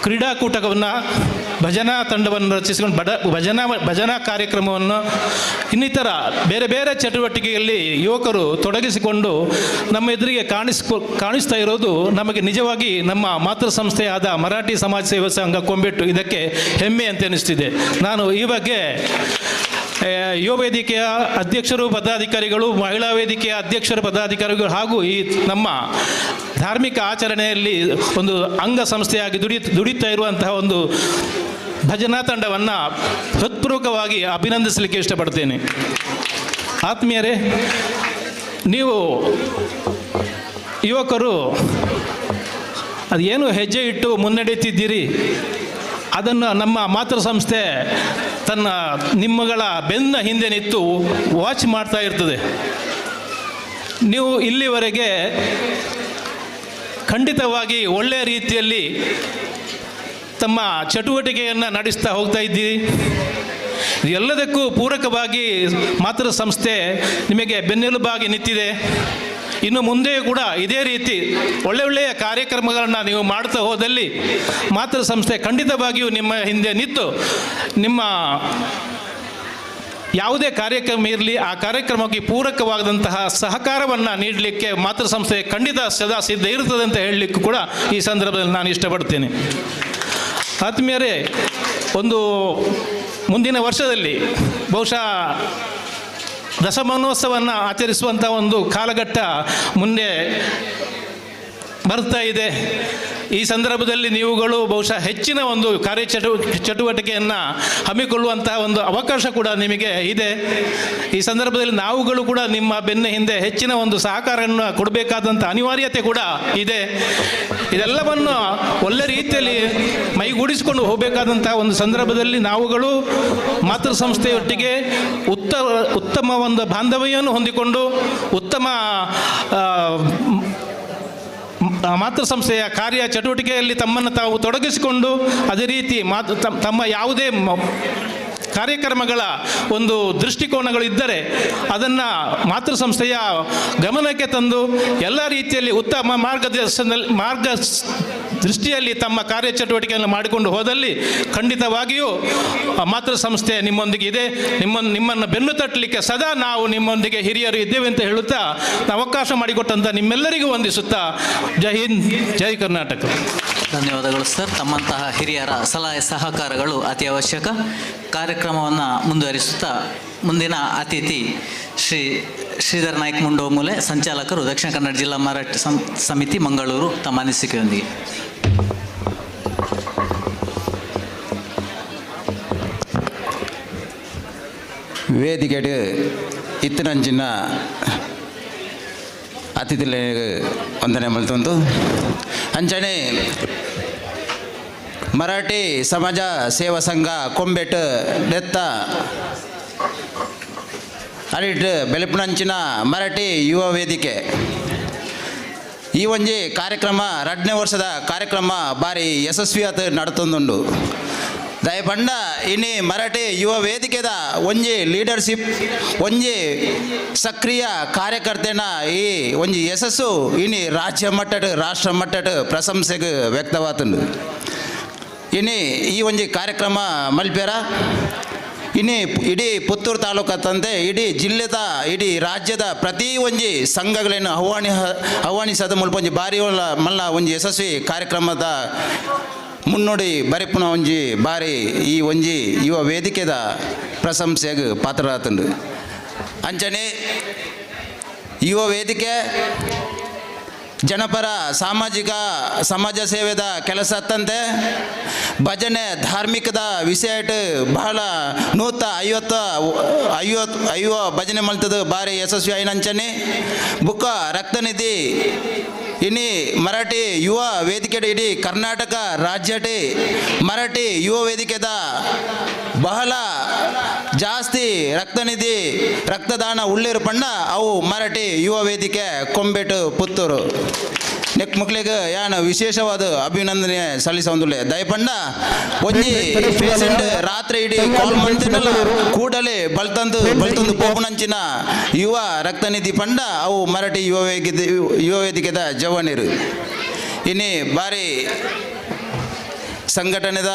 Speaker 5: ಕ್ರೀಡಾಕೂಟವನ್ನು ಭಜನಾ ತಂಡವನ್ನು ರಚಿಸಿಕೊಂಡು ಭಜನಾ ಕಾರ್ಯಕ್ರಮವನ್ನು ಇನ್ನಿತರ ಬೇರೆ ಬೇರೆ ಚಟುವಟಿಕೆಯಲ್ಲಿ ಯುವಕರು ತೊಡಗಿಸಿಕೊಂಡು ನಮ್ಮ ಎದುರಿಗೆ ಕಾಣಿಸ್ತಾ ಇರೋದು ನಮಗೆ ನಿಜವಾಗಿ ನಮ್ಮ ಮಾತೃ ಸಂಸ್ಥೆಯಾದ ಮರಾಠಿ ಸಮಾಜ ಸೇವಾ ಸಂಘ ಕೊಂಬೆಟ್ಟು ಇದಕ್ಕೆ ಹೆಮ್ಮೆ ಅಂತ ಅನಿಸ್ತಿದೆ. ನಾನು ಈ ಬಗ್ಗೆ ಯುವ ವೇದಿಕೆಯ ಅಧ್ಯಕ್ಷರು ಪದಾಧಿಕಾರಿಗಳು, ಮಹಿಳಾ ವೇದಿಕೆಯ ಅಧ್ಯಕ್ಷರು ಪದಾಧಿಕಾರಿಗಳು ಹಾಗೂ ಈ ನಮ್ಮ ಧಾರ್ಮಿಕ ಆಚರಣೆಯಲ್ಲಿ ಒಂದು ಅಂಗ ಸಂಸ್ಥೆಯಾಗಿ ದುಡಿತಾ ಇರುವಂತಹ ಒಂದು ಭಜನಾ ತಂಡವನ್ನು ಹೃತ್ಪೂರ್ವಕವಾಗಿ ಅಭಿನಂದಿಸಲಿಕ್ಕೆ ಇಷ್ಟಪಡ್ತೇನೆ. ಆತ್ಮೀಯರೇ, ನೀವು ಯುವಕರು ಅದೇನು ಹೆಜ್ಜೆ ಇಟ್ಟು ಮುನ್ನಡೆಯುತ್ತಿದ್ದೀರಿ ಅದನ್ನು ನಮ್ಮ ಮಾತೃ ಸಂಸ್ಥೆ ತನ್ನ ನಿಮ್ಮಗಳ ಬೆನ್ನ ಹಿಂದೆ ನಿಂತು ವಾಚ್ ಮಾಡ್ತಾ ಇರ್ತದೆ. ನೀವು ಇಲ್ಲಿವರೆಗೆ ಖಂಡಿತವಾಗಿ ಒಳ್ಳೆಯ ರೀತಿಯಲ್ಲಿ ತಮ್ಮ ಚಟುವಟಿಕೆಯನ್ನು ನಡೆಸ್ತಾ ಹೋಗ್ತಾ ಇದ್ದೀರಿ. ಎಲ್ಲದಕ್ಕೂ ಪೂರಕವಾಗಿ ಮಾತೃ ಸಂಸ್ಥೆ ನಿಮಗೆ ಬೆನ್ನೆಲುಬಾಗಿ ನಿಂತಿದೆ. ಇನ್ನು ಮುಂದೆಯೂ ಕೂಡ ಇದೇ ರೀತಿ ಒಳ್ಳೆಯ ಕಾರ್ಯಕ್ರಮಗಳನ್ನು ನೀವು ಮಾಡ್ತಾ ಹೋದಲ್ಲಿ ಮಾತೃ ಸಂಸ್ಥೆ ಖಂಡಿತವಾಗಿಯೂ ನಿಮ್ಮ ಹಿಂದೆ ನಿಂತು ನಿಮ್ಮ ಯಾವುದೇ ಕಾರ್ಯಕ್ರಮ ಇರಲಿ ಆ ಕಾರ್ಯಕ್ರಮಕ್ಕೆ ಪೂರಕವಾದಂತಹ ಸಹಕಾರವನ್ನು ನೀಡಲಿಕ್ಕೆ ಮಾತೃ ಸಂಸ್ಥೆ ಖಂಡಿತ ಸದಾ ಸಿದ್ಧ ಇರ್ತದೆ ಅಂತ ಹೇಳಲಿಕ್ಕೂ ಕೂಡ ಈ ಸಂದರ್ಭದಲ್ಲಿ ನಾನು ಇಷ್ಟಪಡ್ತೇನೆ. ಆತ್ಮೀಯರೇ, ಒಂದು ಮುಂದಿನ ವರ್ಷದಲ್ಲಿ ಬಹುಶಃ ದಶಮಾನೋತ್ಸವವನ್ನು ಆಚರಿಸುವಂಥ ಒಂದು ಕಾಲಘಟ್ಟ ಮುಂದೆ ಬರ್ತಾ ಇದೆ. ಈ ಸಂದರ್ಭದಲ್ಲಿ ನೀವುಗಳು ಬಹುಶಃ ಹೆಚ್ಚಿನ ಒಂದು ಚಟುವಟಿಕೆಯನ್ನು ಹಮ್ಮಿಕೊಳ್ಳುವಂತಹ ಒಂದು ಅವಕಾಶ ಕೂಡ ನಿಮಗೆ ಇದೆ. ಈ ಸಂದರ್ಭದಲ್ಲಿ ನಾವುಗಳು ಕೂಡ ನಿಮ್ಮ ಬೆನ್ನ ಹಿಂದೆ ಹೆಚ್ಚಿನ ಒಂದು ಸಹಕಾರವನ್ನು ಕೊಡಬೇಕಾದಂಥ ಅನಿವಾರ್ಯತೆ ಕೂಡ ಇದೆ. ಇದೆಲ್ಲವನ್ನು ಒಳ್ಳೆ ರೀತಿಯಲ್ಲಿ ಮೈಗೂಡಿಸಿಕೊಂಡು ಹೋಗಬೇಕಾದಂಥ ಒಂದು ಸಂದರ್ಭದಲ್ಲಿ ನಾವುಗಳು ಮಾತೃ ಸಂಸ್ಥೆಯೊಟ್ಟಿಗೆ ಉತ್ತಮ ಒಂದು ಬಾಂಧವ್ಯವನ್ನು ಹೊಂದಿಕೊಂಡು ಉತ್ತಮ ಮಾತೃ ಸಂಸ್ಥೆಯ ಕಾರ್ಯ ಚಟುವಟಿಕೆಯಲ್ಲಿ ತಮ್ಮನ್ನು ತಾವು ತೊಡಗಿಸಿಕೊಂಡು ಅದೇ ರೀತಿ ತಮ್ಮ ಯಾವುದೇ ಕಾರ್ಯಕ್ರಮಗಳ ಒಂದು ದೃಷ್ಟಿಕೋನಗಳು ಇದ್ದರೆ ಅದನ್ನು ಮಾತೃ ಸಂಸ್ಥೆಯ ಗಮನಕ್ಕೆ ತಂದು ಎಲ್ಲ ರೀತಿಯಲ್ಲಿ ಉತ್ತಮ ದೃಷ್ಟಿಯಲ್ಲಿ ತಮ್ಮ ಕಾರ್ಯಚಟುವಟಿಕೆಯನ್ನು ಮಾಡಿಕೊಂಡು ಹೋದಲ್ಲಿ ಖಂಡಿತವಾಗಿಯೂ ಮಾತೃ ಸಂಸ್ಥೆ ನಿಮ್ಮೊಂದಿಗೆ ಇದೆ. ನಿಮ್ಮನ್ನು ಬೆನ್ನು ತಟ್ಟಲಿಕ್ಕೆ ಸದಾ ನಾವು ನಿಮ್ಮೊಂದಿಗೆ ಹಿರಿಯರು ಇದ್ದೇವೆ ಅಂತ ಹೇಳುತ್ತಾ ಅವಕಾಶ ಮಾಡಿಕೊಟ್ಟಂಥ ನಿಮ್ಮೆಲ್ಲರಿಗೂ ವಂದಿಸುತ್ತಾ ಜೈ ಹಿಂದ್, ಜೈ ಕರ್ನಾಟಕ.
Speaker 15: ಧನ್ಯವಾದಗಳು ಸರ್. ತಮ್ಮಂತಹ ಹಿರಿಯರ ಸಲಹೆ ಸಹಕಾರಗಳು ಅತಿ ಅವಶ್ಯಕ. ಕಾರ್ಯಕ್ರಮವನ್ನು ಮುಂದುವರಿಸುತ್ತಾ ಮುಂದಿನ ಅತಿಥಿ ಶ್ರೀ ಶ್ರೀಧರ್ ನಾಯ್ಕ ಮುಂಡೋಮೂಲೆ, ಸಂಚಾಲಕರು ದಕ್ಷಿಣ ಕನ್ನಡ ಜಿಲ್ಲಾ ಮರಾಠಿ ಸಮಿತಿ ಮಂಗಳೂರು, ತಮ್ಮ ಅನಿಸಿಕೆಯೊಂದಿಗೆ.
Speaker 7: ವೇದಿಕೆಡು ಇತ್ತಿನಂಚಿನ ಅತಿಥಿಗಳಿಗೆ ವಂದನೆ ಮಲ್ತೊಂದು ಅಂಚನೆ ಮರಾಠಿ ಸಮಾಜ ಸೇವಾ ಸಂಘ ಕೊಂಬೆಟ್ ನೆತ್ತ ಅಡಿಟ್ ಬೆಳಪುನಂಚಿನ ಮರಾಠಿ ಯುವ ವೇದಿಕೆ ಈ ಒಂಜಿ ಕಾರ್ಯಕ್ರಮ 2ನೇ ವರ್ಷದ ಕಾರ್ಯಕ್ರಮ ಬಾರಿ ಯಶಸ್ವಿಯಾತ ನಡತೊಂದುಂಡು. ದಯಪಂಡ ಇನಿ ಮರಾಠಿ ಯುವ ವೇದಿಕೆದ ಒಂಜಿ ಲೀಡರ್ಶಿಪ್ ಒಂಜಿ ಸಕ್ರಿಯ ಕಾರ್ಯಕರ್ತೆನ ಈ ಒಂಜಿ ಯಶಸ್ಸು ಇನಿ ರಾಜ್ಯ ಮಟ್ಟದ ರಾಷ್ಟ್ರ ಮಟ್ಟದ ಪ್ರಶಂಸೆಗೆ ವ್ಯಕ್ತವಾತುಂಡು. ಇನಿ ಈ ಒಂಜಿ ಕಾರ್ಯಕ್ರಮ ಮಲ್ಪೆರ ಇನಿ ಇಡೀ ಪುತ್ತೂರು ತಾಲೂಕತ್ತಂತೆ ಇಡೀ ಜಿಲ್ಲೆದ ಇಡೀ ರಾಜ್ಯದ ಪ್ರತಿ ಒಂಜಿ ಸಂಘಗಳನ್ನು ಆಹ್ವಾನಿಸದ ಮುಲ್ಪ ಒಂಜಿ ಬಾರಿ ಮಲ್ಲ ಒಂಜಿ ಯಶಸ್ವಿ ಕಾರ್ಯಕ್ರಮದ ಮುನ್ನೋಡಿ ಬರೆಪುನ ಒಂಜಿ ಬಾರಿ ಈ ಒಂಜಿ ಯುವ ವೇದಿಕೆದ ಪ್ರಶಂಸೆಗೆ ಪಾತ್ರರಾತುಂಡು. ಅಂಚನೆ ಯುವ ವೇದಿಕೆ ಜನಪರ ಸಾಮಾಜಿಕ ಸಮಾಜ ಸೇವೆದ ಕೆಲಸ ಅತ್ತಂತೆ ಭಜನೆ ಧಾರ್ಮಿಕದ ವಿಷಯ ಬಹಳ 150 ಭಜನೆ ಮಲ್ತದ ಬಾರಿ ಯಶಸ್ವಿ ಆಯ್ನಂಚನೆ ಬುಕ್ಕ ರಕ್ತನಿಧಿ ಇನಿ ಮರಾಠಿ ಯುವ ವೇದಿಕೆ ಇಡೀ ಕರ್ನಾಟಕ ರಾಜ್ಯಟಿ ಮರಾಠಿ ಯುವ ವೇದಿಕೆದ ಬಹಳ ಜಾಸ್ತಿ ರಕ್ತನಿಧಿ ರಕ್ತದಾನ ಉಳ್ಳೇರು ಪಂಡ ಅವು ಮರಾಠಿ ಯುವ ವೇದಿಕೆ ಕೊಂಬೆಟ್ಟು ಪುತ್ತೂರು ನೆಕ್ ಮಕ್ಳಿಗೆ ಯಾನ ವಿಶೇಷವಾದ ಅಭಿನಂದನೆ ಸಲ್ಲಿಸೊಂದುಲ್ಲೆ. ದಯಪಂಡ ಒಂಜಿ ಪೇಷಂಟ್ ರಾತ್ರಿ ಇಡೀ ಕಾಲ್ ಮಾಡ್ತೀನಲ್ಲ ಕೂಡಲೇ ಬಲ್ತಂದು ಪೋಪುನಂಚಿನ ಯುವ ರಕ್ತನಿಧಿ ಪಂಡ ಅವು ಮರಾಠಿ ಯುವ ವೇದಿಕೆದ ಜವಾನರು ಇನ್ನಿ ಬಾರಿ ಸಂಘಟನೆದ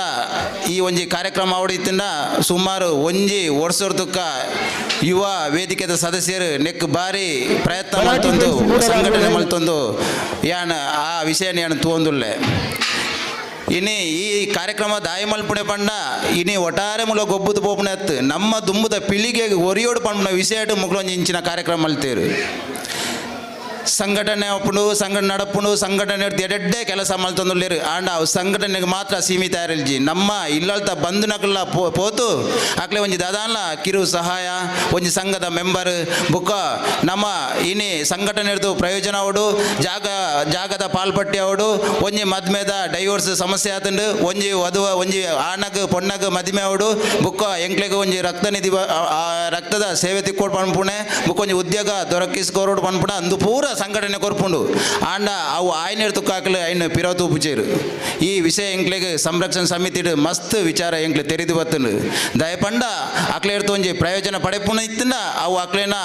Speaker 7: ಈ ಒಂಜಿ ಕಾರ್ಯಕ್ರಮ ಅವಡಿತ್ತಿನ ಸುಮಾರು ಒಂಜಿ ವರ್ಷದಕ್ಕ ಯುವ ವೇದಿಕೆದ ಸದಸ್ಯರು ನೆಕ್ ಬಾರಿ ಪ್ರಯತ್ನ ಮಾಡ್ತೊಂದು ಸಂಘಟನೆ ಮಾಡ್ತೊಂದು ಯಾನ ಆ ವಿಷಯ ಯಾನು ತೋಂದುಲ್ಲೆ. ಇನಿ ಈ ಕಾರ್ಯಕ್ರಮ ದಾಯ ಮಲ್ಪುಣೆ ಪಂಡ ಇನಿ ಒಟ್ಟಾರೆ ಮುಲ ಗೊಬ್ಬುದು ಪೋಪುಣೆ ಅತ್ತು ನಮ್ಮ ದುಂಬುದ ಪಿಳಿಗೆಗೆ ಒರಿಯೋಡು ಪಂಪುನ ವಿಷಯ ಮುಗ್ಲೊಂಜಿ ಇಂಚಿನ ಕಾರ್ಯಕ್ರಮ ಮಲ್ತೇರು. ಸಂಘಟನೆ ಒಪ್ಪುಂಡು ಸಂಘಟನೆ ನಡಪುಂಡು ಸಂಘಟನೆ ಎಡ್ಡೆ ಕೆಲಸ ಮಲ್ತೊಂದುಲ್ಲೇರು ಆಂಡ ಅವು ಸಂಘಟನೆಗೆ ಮಾತ್ರ ಸೀಮಿತ ಇರಲ್ಜಿ ನಮ್ಮ ಇಲ್ಲಲ್ತ ಬಂದು ನಕಲ್ಲ ಪೋತು ಆಕ್ಲೆ ಒಂಜಿ ದಾದಾನ್ಲ ಕಿರು ಸಹಾಯ ಒಂಜಿ ಸಂಘದ ಮೆಂಬರ್ ಬುಕ್ಕ ನಮ್ಮ ಇನಿ ಸಂಘಟನೆ ಪ್ರಯೋಜನ ಅವಡು ಜಾಗದ ಪಾಲ್ಪಟ್ಟಿ ಅವಡು ಒಂಜಿ ಮದ್ಮೆದ ಡೈವೋರ್ಸ್ ಸಮಸ್ಯೆ ಆತಂಡು ಒಂಜಿ ವಧುವ ಒಂಜಿ ಆಣಗ್ ಪೊಣ್ಣಗ್ ಮದ್ಮೆ ಅವಡು ಬುಕ್ಕ ಎಂಕ್ಲೆಗೆ ಒಂಜಿ ರಕ್ತನಿಧಿ ರಕ್ತದ ಸೇವೆ ತಿಕ್ಕೋಡು ಪನ್ಪುಣೆ ಬುಕ್ಕ ಒಂಜಿ ಉದ್ಯೋಗ ದೊರಕಿಸ್ಕೋರೋಡು ಪನ್ಪುಣ ಅಂದು ಪೂರ ಸಂಘಟನೆ ಕೊರ್ಪುಂಡು ಆಂಡ ಅವು ಆಯ್ನೇರು ತುಕ್ಕಾಕಲು ಐನ್ ಪಿರವತು ಉಪುಚೇರು ಈ ವಿಷಯ ಎಂಕ್ಲೆಗೆ ಸಂರಕ್ಷಣಾ ಸಮಿತಿ ಮಸ್ತ್ ವಿಚಾರ ಎಂಕ್ಲೆ ತೆರೆದು ಬತ್ತುಂಡು. ದಯಪಂಡ ಅಕ್ಲೇರ್ತು ಒಂಜಿ ಪ್ರಯೋಜನ ಪಡೆಪುಣ ಇತ್ತಿನ ಅವು ಅಕ್ಲೇನ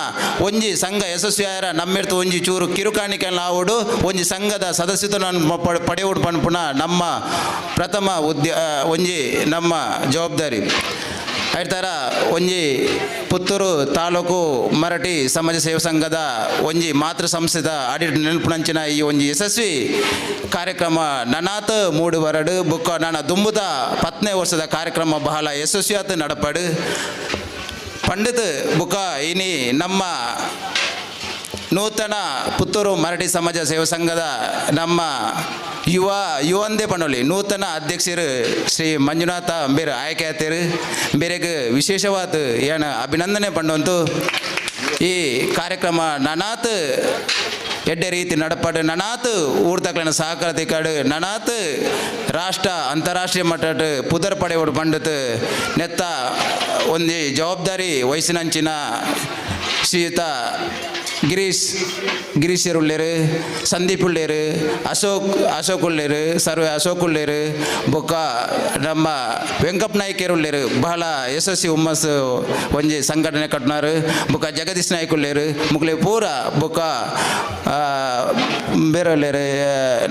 Speaker 7: ಒಂಜಿ ಸಂಘ ಯಶಸ್ವಿ ಆಯರ ನಮ್ಮೆರ್ತು ಒಂಜಿ ಚೂರು ಕಿರುಕಾಣಿಕೆಲ್ಲ ಆವಡು ಒಂಜಿ ಸಂಘದ ಸದಸ್ಯತ್ವ ಪಡೆಯೋಡು ಪನ್ಪುಣ ನಮ್ಮ ಪ್ರಥಮ ಒಂಜಿ ನಮ್ಮ ಜವಾಬ್ದಾರಿ ಆಯ್ತಾರ. ಒಂಜಿ ಪುತ್ತೂರು ತಾಲೂಕು ಮರಾಠಿ ಸಮಾಜ ಸೇವಾ ಸಂಘದ ಒಂಜಿ ಮಾತೃ ಸಂಸ್ಥೆದ ಆಡಿಟ್ ನೆನಪುನಂಚಿನ ಈ ಒಂಜಿ ಯಶಸ್ವಿ ಕಾರ್ಯಕ್ರಮ ನನಾತ್ ಮೂಡು ವರಡು ಬುಕ್ಕ ನನ್ನ ದುಂಬುದ 10ನೇ ವರ್ಷದ ಕಾರ್ಯಕ್ರಮ ಬಹಳ ಯಶಸ್ವಿಯಾತ ನಡಪಡು ಪಂಡಿತ್ ಬುಕ್ಕ ಇನಿ ನಮ್ಮ ನೂತನ ಪುತ್ತೂರು ಮರಾಠಿ ಸಮಾಜ ಸೇವಾ ಸಂಘದ ನಮ್ಮ ಯುವಂದೇ ಪಂಡೋಲಿ ನೂತನ ಅಧ್ಯಕ್ಷರು ಶ್ರೀ ಮಂಜುನಾಥ ಬೇರೆ ಆಯ್ಕೆ ಆತೇರು ಬೇರೆಗೆ ವಿಶೇಷವಾದ ಏನು ಅಭಿನಂದನೆ ಪಂಡಂತು ಈ ಕಾರ್ಯಕ್ರಮ ನನಾತ್ ಎಡ್ಡೆ ರೀತಿ ನಡಪಡು ನನಾತ್ ಊರ್ದಕ್ಲನ ಸಹಕಾರತೆ ಕಾಡು ನನಾತ್ ರಾಷ್ಟ್ರ ಅಂತಾರಾಷ್ಟ್ರೀಯ ಮಟ್ಟದ ಪುದರ್ ಪಡೆಯೋಡು ಪಂಡತ್ ನೆತ್ತ ಒಂದಿ ಜವಾಬ್ದಾರಿ ವಯಸ್ಸಿನಂಚಿನ ಶ್ರೀಯುತ ಗಿರೀಶರು ಉಳ್ಳೇರು ಸಂದೀಪ್ ಉಳ್ಳೇರು ಅಶೋಕ್ ಉಳ್ಳೇರು ಸರ್ವೆ ಅಶೋಕ್ ಉಳ್ಳೇರು ಬೊಕ್ಕ ನಮ್ಮ ವೆಂಕಪ್ಪ ನಾಯ್ಕರು ಉಳ್ಳೇರು ಬಹಳ ಯಶಸ್ವಿ ಹುಮ್ಮಸ್ಸು ಒಂಜಿ ಸಂಘಟನೆ ಕಟ್ನಾರು ಬೊಕ್ಕ ಜಗದೀಶ್ ನಾಯ್ಕ ಉಳ್ಳೇರು ಮುಕ್ಲೆ ಪೂರ ಬೊಕ್ಕ ಬೇರೆಯಲ್ಲೇರು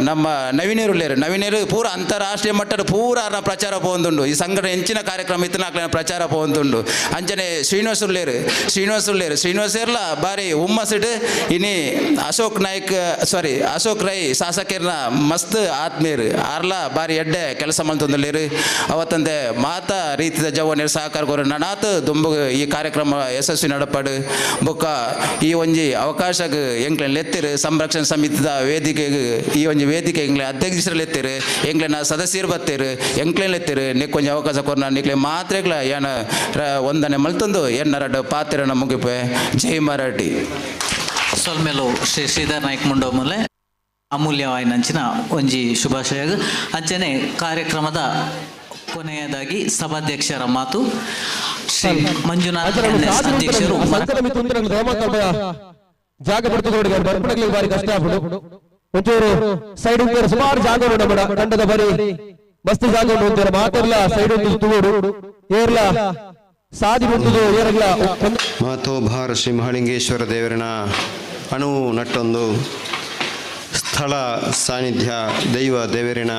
Speaker 7: ನಮ್ಮ ನವೀನೇರು ಪೂರ ಅಂತಾರಾಷ್ಟ್ರೀಯ ಮಟ್ಟದ ಪೂರ ಪ್ರಚಾರ ಪೋಂದುಂಡು ಈ ಸಂಘಟನೆ ಹೆಂಚಿನ ಕಾರ್ಯಕ್ರಮ ಇತ್ತನಾಕ್ಲಿನ ಪ್ರಚಾರ ಪೋಂದುಂಡು ಅಂಚನೆ ಶ್ರೀನಿವಾಸರ್ಲ ಬಾರಿ ಹುಮ್ಮಸಿಡು ಇನಿ ಅಶೋಕ್ ರೈ ಶಾಸಕರ್ನ ಮಸ್ತ್ ಆತ್ಮೀಯರು ಆರ್ಲ ಬಾರಿ ಎಡ್ಡೆ ಕೆಲಸ ಮಾಡ್ತಂದಲ್ಲೇರು ಅವತ್ತಂದೆ ಮಾತಾ ರೀತಿಯ ಜವನೇರು ಸಹಕಾರ ಕೊರ ನನಾತ್ ದುಂಬು ಈ ಕಾರ್ಯಕ್ರಮ ಯಶಸ್ವಿ ನಡಪಡು ಬೊಕ್ಕ ಈ ಒಂಜಿ ಅವಕಾಶಕ್ಕೆ ಎಂಕ್ಲೆನ್ ಲೆತ್ತಿರು ಸಂರಕ್ಷಣಾ ಸಮಿತಿದ ವೇದಿಕೆಗೆ ಈ ಒಂಜಿ ವೇದಿಕೆ ಎಂಕ್ಲೆ ಅಧ್ಯಕ್ಷರಲ್ಲಿ ಎತ್ತಿರು ಎಂಕ್ಲೆನ ಸದಸ್ಯರು ಬತ್ತಿರು ಎಂಕ್ಲೆನ್ ಎತ್ತಿರು ನಿಕ್ಕೊಂಜಿ ಅವಕಾಶ ಕೊರ್ನ ನಿಕ್ಲೆ ಮಾತ್ರೆಗ್ಲ ಏನ ಒಂದನೆ ಮಲ್ತಂದು ಎನ್ನರಡು ಪಾತ್ರನ ಮುಗಿಪೆ ಜೈ ಮರಾಠಿ
Speaker 15: ಸೊಲ್ಮೆಲು ಶ್ರೀ ಶ್ರೀಧರ್ ನಾಯ್ಕ ಮುಂಡೋಮಲೆ ಅಮೂಲ್ಯವಾಯಿನಂಚಿನ ಒಂಜಿ ಶುಭಾಶಯ ಅಂಚನೆ ಕಾರ್ಯಕ್ರಮದ ಕೊನೆಯದಾಗಿ ಸಭಾಧ್ಯಕ್ಷರ ಮಾತು ಶ್ರೀ ಮಂಜುನಾಥ್ ಅಧ್ಯಕ್ಷರು
Speaker 3: ಜಾಗ ಬರ್ಪಡಗಳಿಗೆ ಬಾರಿ ಕಷ್ಟ ಆಗ್ಬಿಡು ಒಂಚೂರು ಸೈಡ್ ಉಂಟು ಸುಮಾರು ಜಾಗ ನೋಡಬೇಡ ಕಂಡದ ಬರೀ ಮಸ್ತ್ ಜಾಗ ನೋಡ್ತಾರೆ ಮಾತೆಲ್ಲ ಸೈಡ್ ಉಂಟು ತೂಡು ಏರ್ಲ ಸಾದಿ ಬಿಟ್ಟದು ಏರಲ್ಲ
Speaker 4: ಮಾತೋ ಭಾರ ಶ್ರೀ ಮಹಾಲಿಂಗೇಶ್ವರ ದೇವರನ ಅಣು ನಟ್ಟೊಂದು ಸ್ಥಳ ಸಾನ್ನಿಧ್ಯ ದೈವ ದೇವರಿನ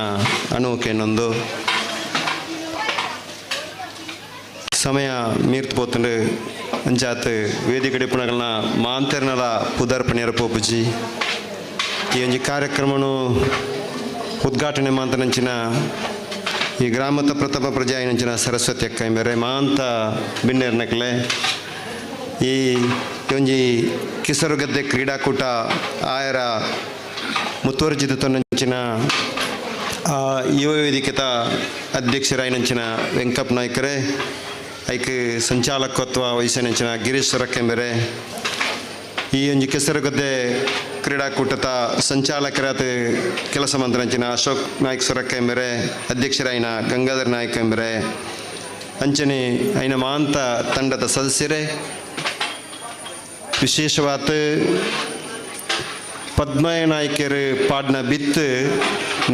Speaker 4: ಅಣುಕೆನ್ನೊಂದು ಸಮಯ ಮೀರ್ತುಪೋತುಂಡು ಅಂಚಾತ್ ವೇದಿಕೆ ಡಿಪುಣಗಳನ್ನ ಮಾಂತೆರ್ನಲ ಪುದರ್ಪಣಿಯರ ಪೋಪುಜಿ ಈ ಒಂಜಿ ಕಾರ್ಯಕ್ರಮನು ಉದ್ಘಾಟನೆ ಮಾಂತನಂಚಿನ ಈ ಗ್ರಾಮದ ಪ್ರಥಮ ಪ್ರಜೆ ಆಯ್ನಂಚಿನ ಸರಸ್ವತಿ ಅಕ್ಕ ಎಂಬರೆ ಮಾಂತ ಬಿನ್ನೇರ್ನಕ್ಲೆ ಈ ಒಂಜಿ ಕಿಸರುಗದ್ದೆ ಕ್ರೀಡಾಕೂಟ ಆಯರ ಮುತುವರ್ಜಿತ ತೊನ್ನಂಚಿನ ಯುವ ವೇದಿಕೆತ ಅಧ್ಯಕ್ಷರಾಯ್ನಂಚಿನ ವೆಂಕಪ್ಪ ನಾಯ್ಕರೇ ಐಕ್ ಸಂಚಾಲಕತ್ವ ವಹಿಸಿನಂಚಿನ ಗಿರೀಶ್ ರಕ್ಕೆಂಬೆರೆ ಈ ಒಂಜಿ ಕೆಸರುಗದ್ದೆ ಕ್ರೀಡಾಕೂಟದ ಸಂಚಾಲಕರಾದ ಕೆಲಸ ಮಂತ್ರಂಚಿನ ಅಶೋಕ್ ನಾಯ್ಕ ಸುರಕ್ಕೆಂಬೆರೆ ಅಧ್ಯಕ್ಷರಾಯಿನ ಗಂಗಾಧರ್ ನಾಯ್ಕ ಎಂಬರೆ ಅಂಚನೆ ಐನ ಮಾಂತ ತಂಡದ ಸದಸ್ಯರೇ ವಿಶೇಷವಾದ ಪದ್ಮಯ ನಾಯ್ಕರು ಪಾಡ್ನ ಬಿತ್ತು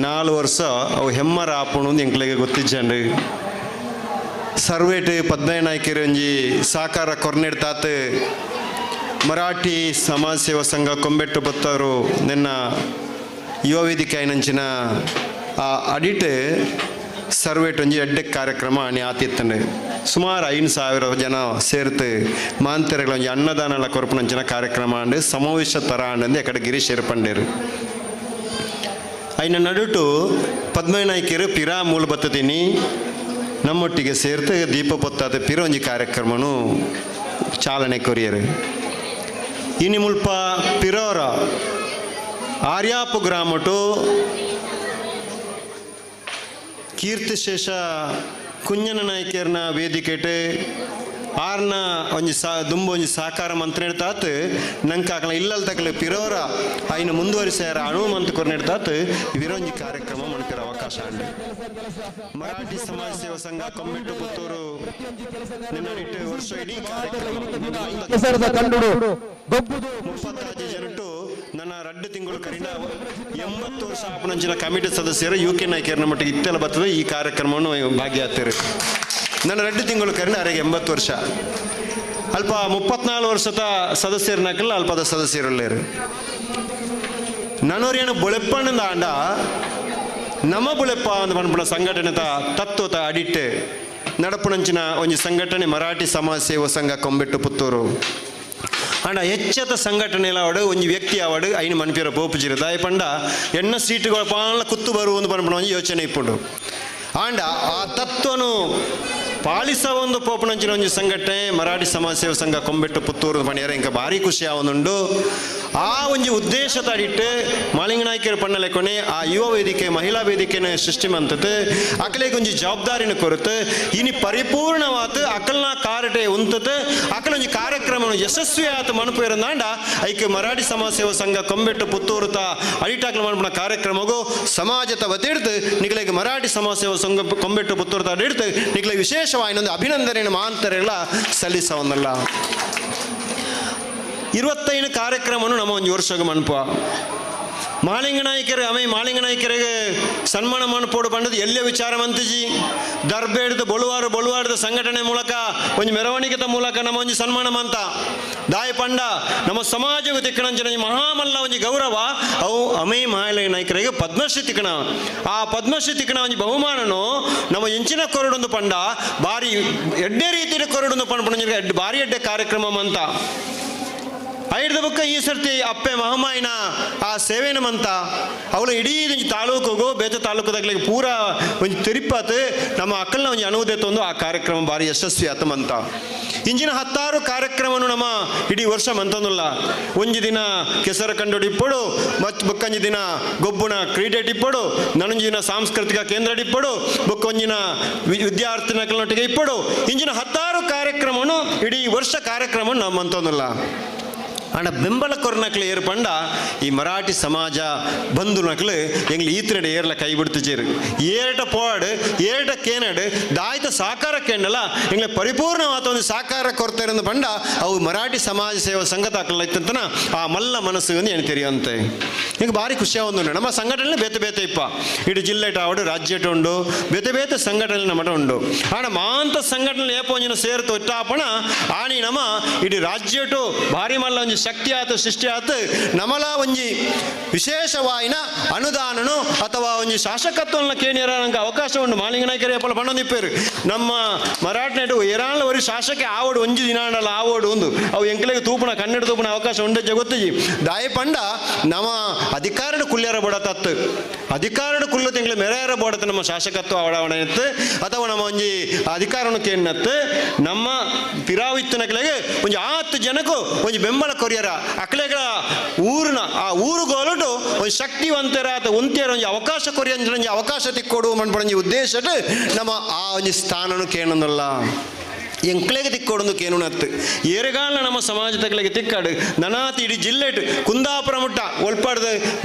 Speaker 4: 4 ವರ್ಷ ಅವು ಹೆಮ್ಮರ ಆಪಣು ಎಂಕ್ಲೆಗೆ ಗೊತ್ತಿಜ್ಜಂಡು ಸರ್ವೇಟ್ ಪದ್ಮಯ ನಾಯ್ಕರು ಒಂಜಿ ಸಾಕಾರ ಕೊರ್ನೆಡ್ತಾತ್ ಮರಾಠಿ ಸಮಾಜ ಸೇವಾ ಸಂಘ ಕೊಂಬೆಟ್ಟು ಪುತ್ತೂರು ನಿನ್ನ ಯುವ ವೇದಿಕೆ ಆಯ್ನಂಚಿನ ಆ ಅಡಿಟ್ ಸರ್ವೇಟ್ ಒಂಜಿ ಎಡ್ಡೆ ಕಾರ್ಯಕ್ರಮ ಅಣಿ ಆತಿತ್ತಂಡು ಸುಮಾರು 5,000 ಜನ ಸೇರ್ತು ಮಾಂತೆರೆಗಳ ಒಂಜಿ ಅನ್ನದಾನಲ ಕೊರಪುನಂಚಿನ ಕಾರ್ಯಕ್ರಮ ಅಂಡು ಸಮಾವೇಶ ತರ ಅಂಡು ಎಕಡೆ ಗಿರೀಶ್ ಏರ್ಪಂಡೇರು ಐನ ನಡುಟು ಪದ್ಮಯ ನಾಯ್ಕರು ಪಿರಾ ಮೂಲ ಬತ್ತತೀನಿ ನಮ್ಮೊಟ್ಟಿಗೆ ಸೇರ್ತು ದೀಪ ಪೊತ್ತಾದ ಪಿರ ಒಂಜಿ ಕಾರ್ಯಕ್ರಮನು ಚಾಲನೆ ಕೊರಿಯರು ಇನಿ ಮುಲ್ಪ ಪಿರೋರ ಆರ್ಯಾಪು ಗ್ರಾಮಟು ಕೀರ್ತಿಶೇಷ ಕುಂಜನ ನಾಯ್ಕರ್ನ ವೇದಿಕೆಟ್ ಆರ್ನ ಒಂಜಿ ದುಂಬ ಒಂಜಿ ಸಾಕಾರ ಮಂತ್ರ ನೆಡ್ತಾತ್ ನಂಗೆ ಆಕಲ ಇಲ್ಲಲ್ ತಕಲೆ ಪಿರೋರ ಐನು ಮುಂದುವರಿಸ್ಯಾರ ಅಣು ಮಂತ್ ಕೊರ್ನೆಡ್ತಾತ್ ವಿರೊಂಜಿ ಕಾರ್ಯಕ್ರಮ ಮನ್ಪಿರ ಅವಕಾಶ ಅಂಡೆ ಮರಾಠಿ ಸಮಾಜ ಸೇವಾ ಸಂಘ ಕೊಂಬೆಟ್ಟು ಪುತ್ತೂರು ನಿನ್ನ ವರ್ಷ ಇಡೀ ಕಾರ್ಯಕ್ರಮ 35 ಜನಟ್ಟು ನನ್ನ 2 ತಿಂಗಳು ಕರೀನ 80 ವರ್ಷ ಆಪಣಂಚಿನ ಕಮಿಟಿ ಸದಸ್ಯರು ಯುಕೆ ನಾಯ್ಕರ್ನ ಮಟ್ಟಿಗೆ ಇತ್ತೆಲ್ಲ ಬರ್ತದೆ ಈ ಕಾರ್ಯಕ್ರಮವನ್ನು ಭಾಗಿಯಾಗ್ತಾರೆ ನನ್ನ 2 ತಿಂಗಳು ಕರೀನ ಅರೆಗೆ 80 ವರ್ಷ ಅಲ್ಪ 34 ವರ್ಷದ ಸದಸ್ಯರನ್ನಕಲ್ಲ ಅಲ್ಪದ ಸದಸ್ಯರಲ್ಲೇರು ನನೋರೇನು ಬೊಳೆಪ್ಪಣ್ಣದ ಆಂಡ ನಮ್ಮ ಬೊಳೆಪ್ಪ ಅಂತ ಪಂಪಣ ಸಂಘಟನೆದ ತತ್ವದ ಅಡಿಟ್ಟು ನಡಪುಣಂಚಿನ ಒಂಜಿ ಸಂಘಟನೆ ಮರಾಠಿ ಸಮಾಜ ಸೇವಾ ಸಂಘ ಕೊಂಬೆಟ್ಟು ಪುತ್ತೂರು ಅಂಡ ಹೆಚ್ಚದ ಸಂಘಟನೆ ಅವಡು ಒಂಜಿ ವ್ಯಕ್ತಿ ಅವಡು ಐನು ಮನ್ಪಿರ ಪೋಪುಜಿರು ದಾಯ ಪಂಡ ಎಣ್ಣ ಸೀಟುಗಳ ಪಾಲ ಕುತ್ತು ಬರುವುದು ಪಂಪಣ ಒಂಜಿ ಯೋಚನೆ ಇಪ್ಪುಂಡು ಆಂಡ ಆ ತತ್ವನು ಪಾಲಿಸ ಒಂದು ಪೋಪಣಂಚಿನ ಒಂಜಿ ಸಂಘಟನೆ ಮರಾಠಿ ಸಮಾಜ ಸೇವಾ ಸಂಘ ಕೊಂಬೆಟ್ಟು ಪುತ್ತೂರು ಪಣಿಯರ ಇಂಕ ಭಾರಿ ಖುಷಿ ಆವೊಂದುಂಡು ಆ ಒಂಜಿ ಉದ್ದೇಶ ತಡಿಟ್ಟು ಮಾಲಿಂಗನಾಯ್ಕರ ಪಣ್ಣಲೆಕೊನೆ ಆ ಯುವ ವೇದಿಕೆ ಮಹಿಳಾ ವೇದಿಕೆನ ಸೃಷ್ಟಿ ಮಂತತ್ ಅಕಲೆಗೆ ಒಂಜಿ ಜವಾಬ್ದಾರಿನ ಕೊರತು ಇನಿ ಪರಿಪೂರ್ಣವಾದ ಅಕಲ್ನ ಕಾರಟೆ ಉಂತತ್ ಅಕಲೊಂಜಿ ಕಾರ್ಯಕ್ರಮ ಯಶಸ್ವಿ ಆತ ಮನಪೇರಂದಾಂಡ ಐಕೆ ಮರಾಠಿ ಸಮಾಜ ಸೇವಾ ಸಂಘ ಕೊಂಬೆಟ್ಟು ಪುತ್ತೂರು ತ ಅಡಿಟಾಕ್ಲ ಮನ್ಪಣ ಕಾರ್ಯಕ್ರಮಗೂ ಸಮಾಜದ ವತಿಡ್ದು ನಿಗಲಿಗೆ ಮರಾಠಿ ಸಮಾಜ ಸೇವಾ ಸಂಘ ಕೊಂಬೆಟ್ಟು ಪುತ್ತೂರು ತ ಅಡಿಡ್ದು ನಿಗಲಿಗೆ ವಿಶೇಷವಾಗಿ ಇನ್ನೊಂದು ಅಭಿನಂದನೆಯನ್ನು ಮಾಂತರೆಲ್ಲ ಸಲ್ಲಿಸವನ್ನಲ್ಲ 25 ಕಾರ್ಯಕ್ರಮವನ್ನು ನಮ್ಮ ಒಂದು ವರ್ಷಕ್ಕೆ ಮನ್ಪ ಮಾಳಿಂಗ ನಾಯ್ಕರು ಮಾಳಿಂಗ ನಾಯ್ಕರಿಗೆ ಸನ್ಮಾನ ಮಾಡ್ಪೋಡು ಬಂದದ್ದು ಎಲ್ಲೇ ವಿಚಾರ ಮಂತಿಜಿ ದರ್ಬೆ ಹಿಡಿದು ಬೊಳುವಾರದ ಸಂಘಟನೆ ಮೂಲಕ ಒಂದು ಮೆರವಣಿಗೆದ ಮೂಲಕ ನಮ್ಮ ಒಂದು ಸನ್ಮಾನ ಮಂತ ದಾಯಿ ಪಂಡ ನಮ್ಮ ಸಮಾಜವು ತಿಕ್ಕಣಂಚಿನ ಮಹಾಮಲ್ಲ ಒಂದು ಗೌರವ ಅವು ಮಾಳಿಂಗ ನಾಯ್ಕರಿಗೆ ಪದ್ಮಶ್ರೀ ತಿಕ್ಕಣ ಆ ಪದ್ಮಶ್ರೀ ತಿಕ್ಕಣ ಒಂದು ಬಹುಮಾನನು ನಮ್ಮ ಎಂಚಿನ ಕೊರಡೊಂದು ಪಂಡ ಭಾರಿ ಎಡ್ಡೆ ರೀತಿಯ ಕೊರಡೊಂದು ಪಂಡ ಭಾರಿ ಎಡ್ಡೆ ಕಾರ್ಯಕ್ರಮ ಅಂತ ಐಡ್ದ ಬುಕ್ಕ ಈ ಸರ್ತಿ ಅಪ್ಪೆ ಮಹಮಾಯಿನ ಆ ಸೇವೆನಮಂತ ಅವಳು ಇಡೀ ತಾಲೂಕಿಗೂ ಬೇತೆ ತಾಲೂಕದಾಗಲಿಗೆ ಪೂರ ಒಂದು ತಿರುಪತ್ತು ನಮ್ಮ ಅಕ್ಕಲ್ನ ಒಂದು ಅನುವುದೇ ತಂದು ಆ ಕಾರ್ಯಕ್ರಮ ಭಾರಿ ಯಶಸ್ವಿ ಆತಮಂತ ಇಂಜಿನ 10 ಕಾರ್ಯಕ್ರಮವನ್ನು ನಮ್ಮ ಇಡೀ ವರ್ಷ ಮಂತಂದಿಲ್ಲ ಒಂಜಿ ದಿನ ಕೆಸರ ಕಂಡುಡಿಪ್ಪಡು ಮತ್ತು ಬೊಕ್ಕಂಜಿ ದಿನ ಗೊಬ್ಬುನ ಕ್ರೀಡೆ ಟಿಪ್ಪಡು ನನಂಜಿ ದಿನ ಸಾಂಸ್ಕೃತಿಕ ಕೇಂದ್ರ ಟಿಪ್ಪಡು ಬೊಕ್ಕೊಂಜಿನ ವಿದ್ಯಾರ್ಥಿನೊಟ್ಟಿಗೆ ಇಪ್ಪಡು ಇಂಜಿನ 10 ಕಾರ್ಯಕ್ರಮವನ್ನು ಇಡೀ ವರ್ಷ ಕಾರ್ಯಕ್ರಮವನ್ನು ನಾವು ಮಂತಂದಿಲ್ಲ ಆಂಡ ಬೆಂಬಲ ಕೊರನಕ್ಲು ಏರು ಪಂಡ ಈ ಮರಾಠಿ ಸಮಾಜ ಬಂದು ನಕ್ಲು ಎಂಗ್ಲು ಈತನಡೆ ಏರ್ಲ ಕೈ ಬಿಡ್ತಿಜೇರು ಏರಟ ಪೋಡ್ ಏರಟ ಕೇನಡ್ ದಾಯ್ತ ಸಾಕಾರ ಕೇಂಡಲ್ಲ ಎಂಗ್ಲೆ ಪರಿಪೂರ್ಣವಾದ ಒಂದು ಸಾಕಾರ ಕೊರತೆ ಪಂಡ ಅವು ಮರಾಠಿ ಸಮಾಜ ಸೇವಾ ಸಂಘ ತಾಕಲ್ಲ ಇತ್ತಂತನ ಆ ಮಲ್ಲ ಮನಸ್ಸು ಏನು ತೆರಿಯಂತೆ ಈಗ ಭಾರಿ ಖುಷಿಯ ಒಂದು ನಮ್ಮ ಸಂಘಟನೆ ಬೇತೆ ಇಪ್ಪ ಇಡೀ ಜಿಲ್ಲೆಟ ಆವಡು ರಾಜ್ಯಟ ಉಂಡು ಬೇತೆ ಸಂಘಟನೆ ನಮ್ಮಟ ಉಂಡು ಆಣ ಮಾಂತ ಸಂಘಟನೆ ಏಪ ಒಂಜಿನ ಸೇರ್ತು ಇಟ್ಟಾಪಣ ಆಣಿ ನಮ್ಮ ಇಡೀ ರಾಜ್ಯಟು ಭಾರಿ ಮಲ್ಲ ಒಂಜಿ ಶಕ್ತಿ ಆತು ಸೃಷ್ಟಿ ಆತು ನಮಲ ಒಂಜಿ ವಿಶೇಷವಾಯಿನ ಅನುದಾನನು ಅಥವಾ ಒಂಜಿ ಶಾಸಕತ್ವನ ಕೇಣಿಯರ ನಂಗೆ ಅವಕಾಶ ಉಂಡು ಮಾಲಿಂಗ ನಾಯ್ಕರ ಏಪಲ ಪಂಡೊಂದಿಪ್ಪೇರು ನಮ್ಮ ಮರಾಠಿನಡು ಏರಾಳ ಒರಿ ಶಾಸಕ ಆವಡು ಒಂಜಿ ದಿನಾಂಡಲ್ಲ ಆವಡು ಒಂದು ಅವು ಎಂಕ್ಲೆಗೆ ತೂಪಣ ಕನ್ನಡ ತೂಪಣ ಅವಕಾಶ ಉಂಡೆ ಗೊತ್ತಿಜಿ ದಾಯ ಪಂಡ ನಮ್ಮ ಅಧಿಕಾರದ ಕುಲ್ಯರ ಬಡತತ್ತು ಅಧಿಕಾರದ ಕುಲ್ಲು ತಿಂಗಳು ಮೆರೆಯರ ಬೋಡತ್ತೆ ನಮ್ಮ ಶಾಸಕತ್ವ ಅವಡಾವಣೆ ಇತ್ತು ಅಥವಾ ನಮ್ಮ ಒಂಜಿ ಅಧಿಕಾರನು ಕೇನ್ನತ್ತು ನಮ್ಮ ಪಿರಾವಿತ್ತನಕ್ಲೆಗೆ ಒಂಜಿ 10 ಜನಕ್ಕೂ ಒಂಜಿ ಬೆಂಬಲ ಕೊರಿಯರ ಅಕ್ಲೆಗಳ ಊರಿನ ಆ ಊರುಗೋಲುಟು ಒಂದು ಶಕ್ತಿವಂತರ ಅಥವಾ ಒಂತಿಯರ ಒಂಜಿ ಅವಕಾಶ ಕೊರಿಯಂಜಿ ಅವಕಾಶ ತಿಕ್ಕೊಡು ಮನ್ಪಣಿ ಉದ್ದೇಶ ನಮ್ಮ ಆ ಒಂಜಿ ಸ್ಥಾನನು ಕೇಳೋದಲ್ಲ ಎಂಕ್ಲೆಗೆ ತಿಕ್ಕೊಡೊಂದು ಕೇನುನತ್ತು ಏರೆಗಾಲ ನಮ್ಮ ಸಮಾಜದಗಳಿಗೆ ತಿಕ್ಕಾಡು ನನಾತಿ ಇಡೀ ಜಿಲ್ಲೆಟ್ ಕುಂದಾಪುರ ಮುಟ್ಟ ಒಲ್ಪಾಡ್ದ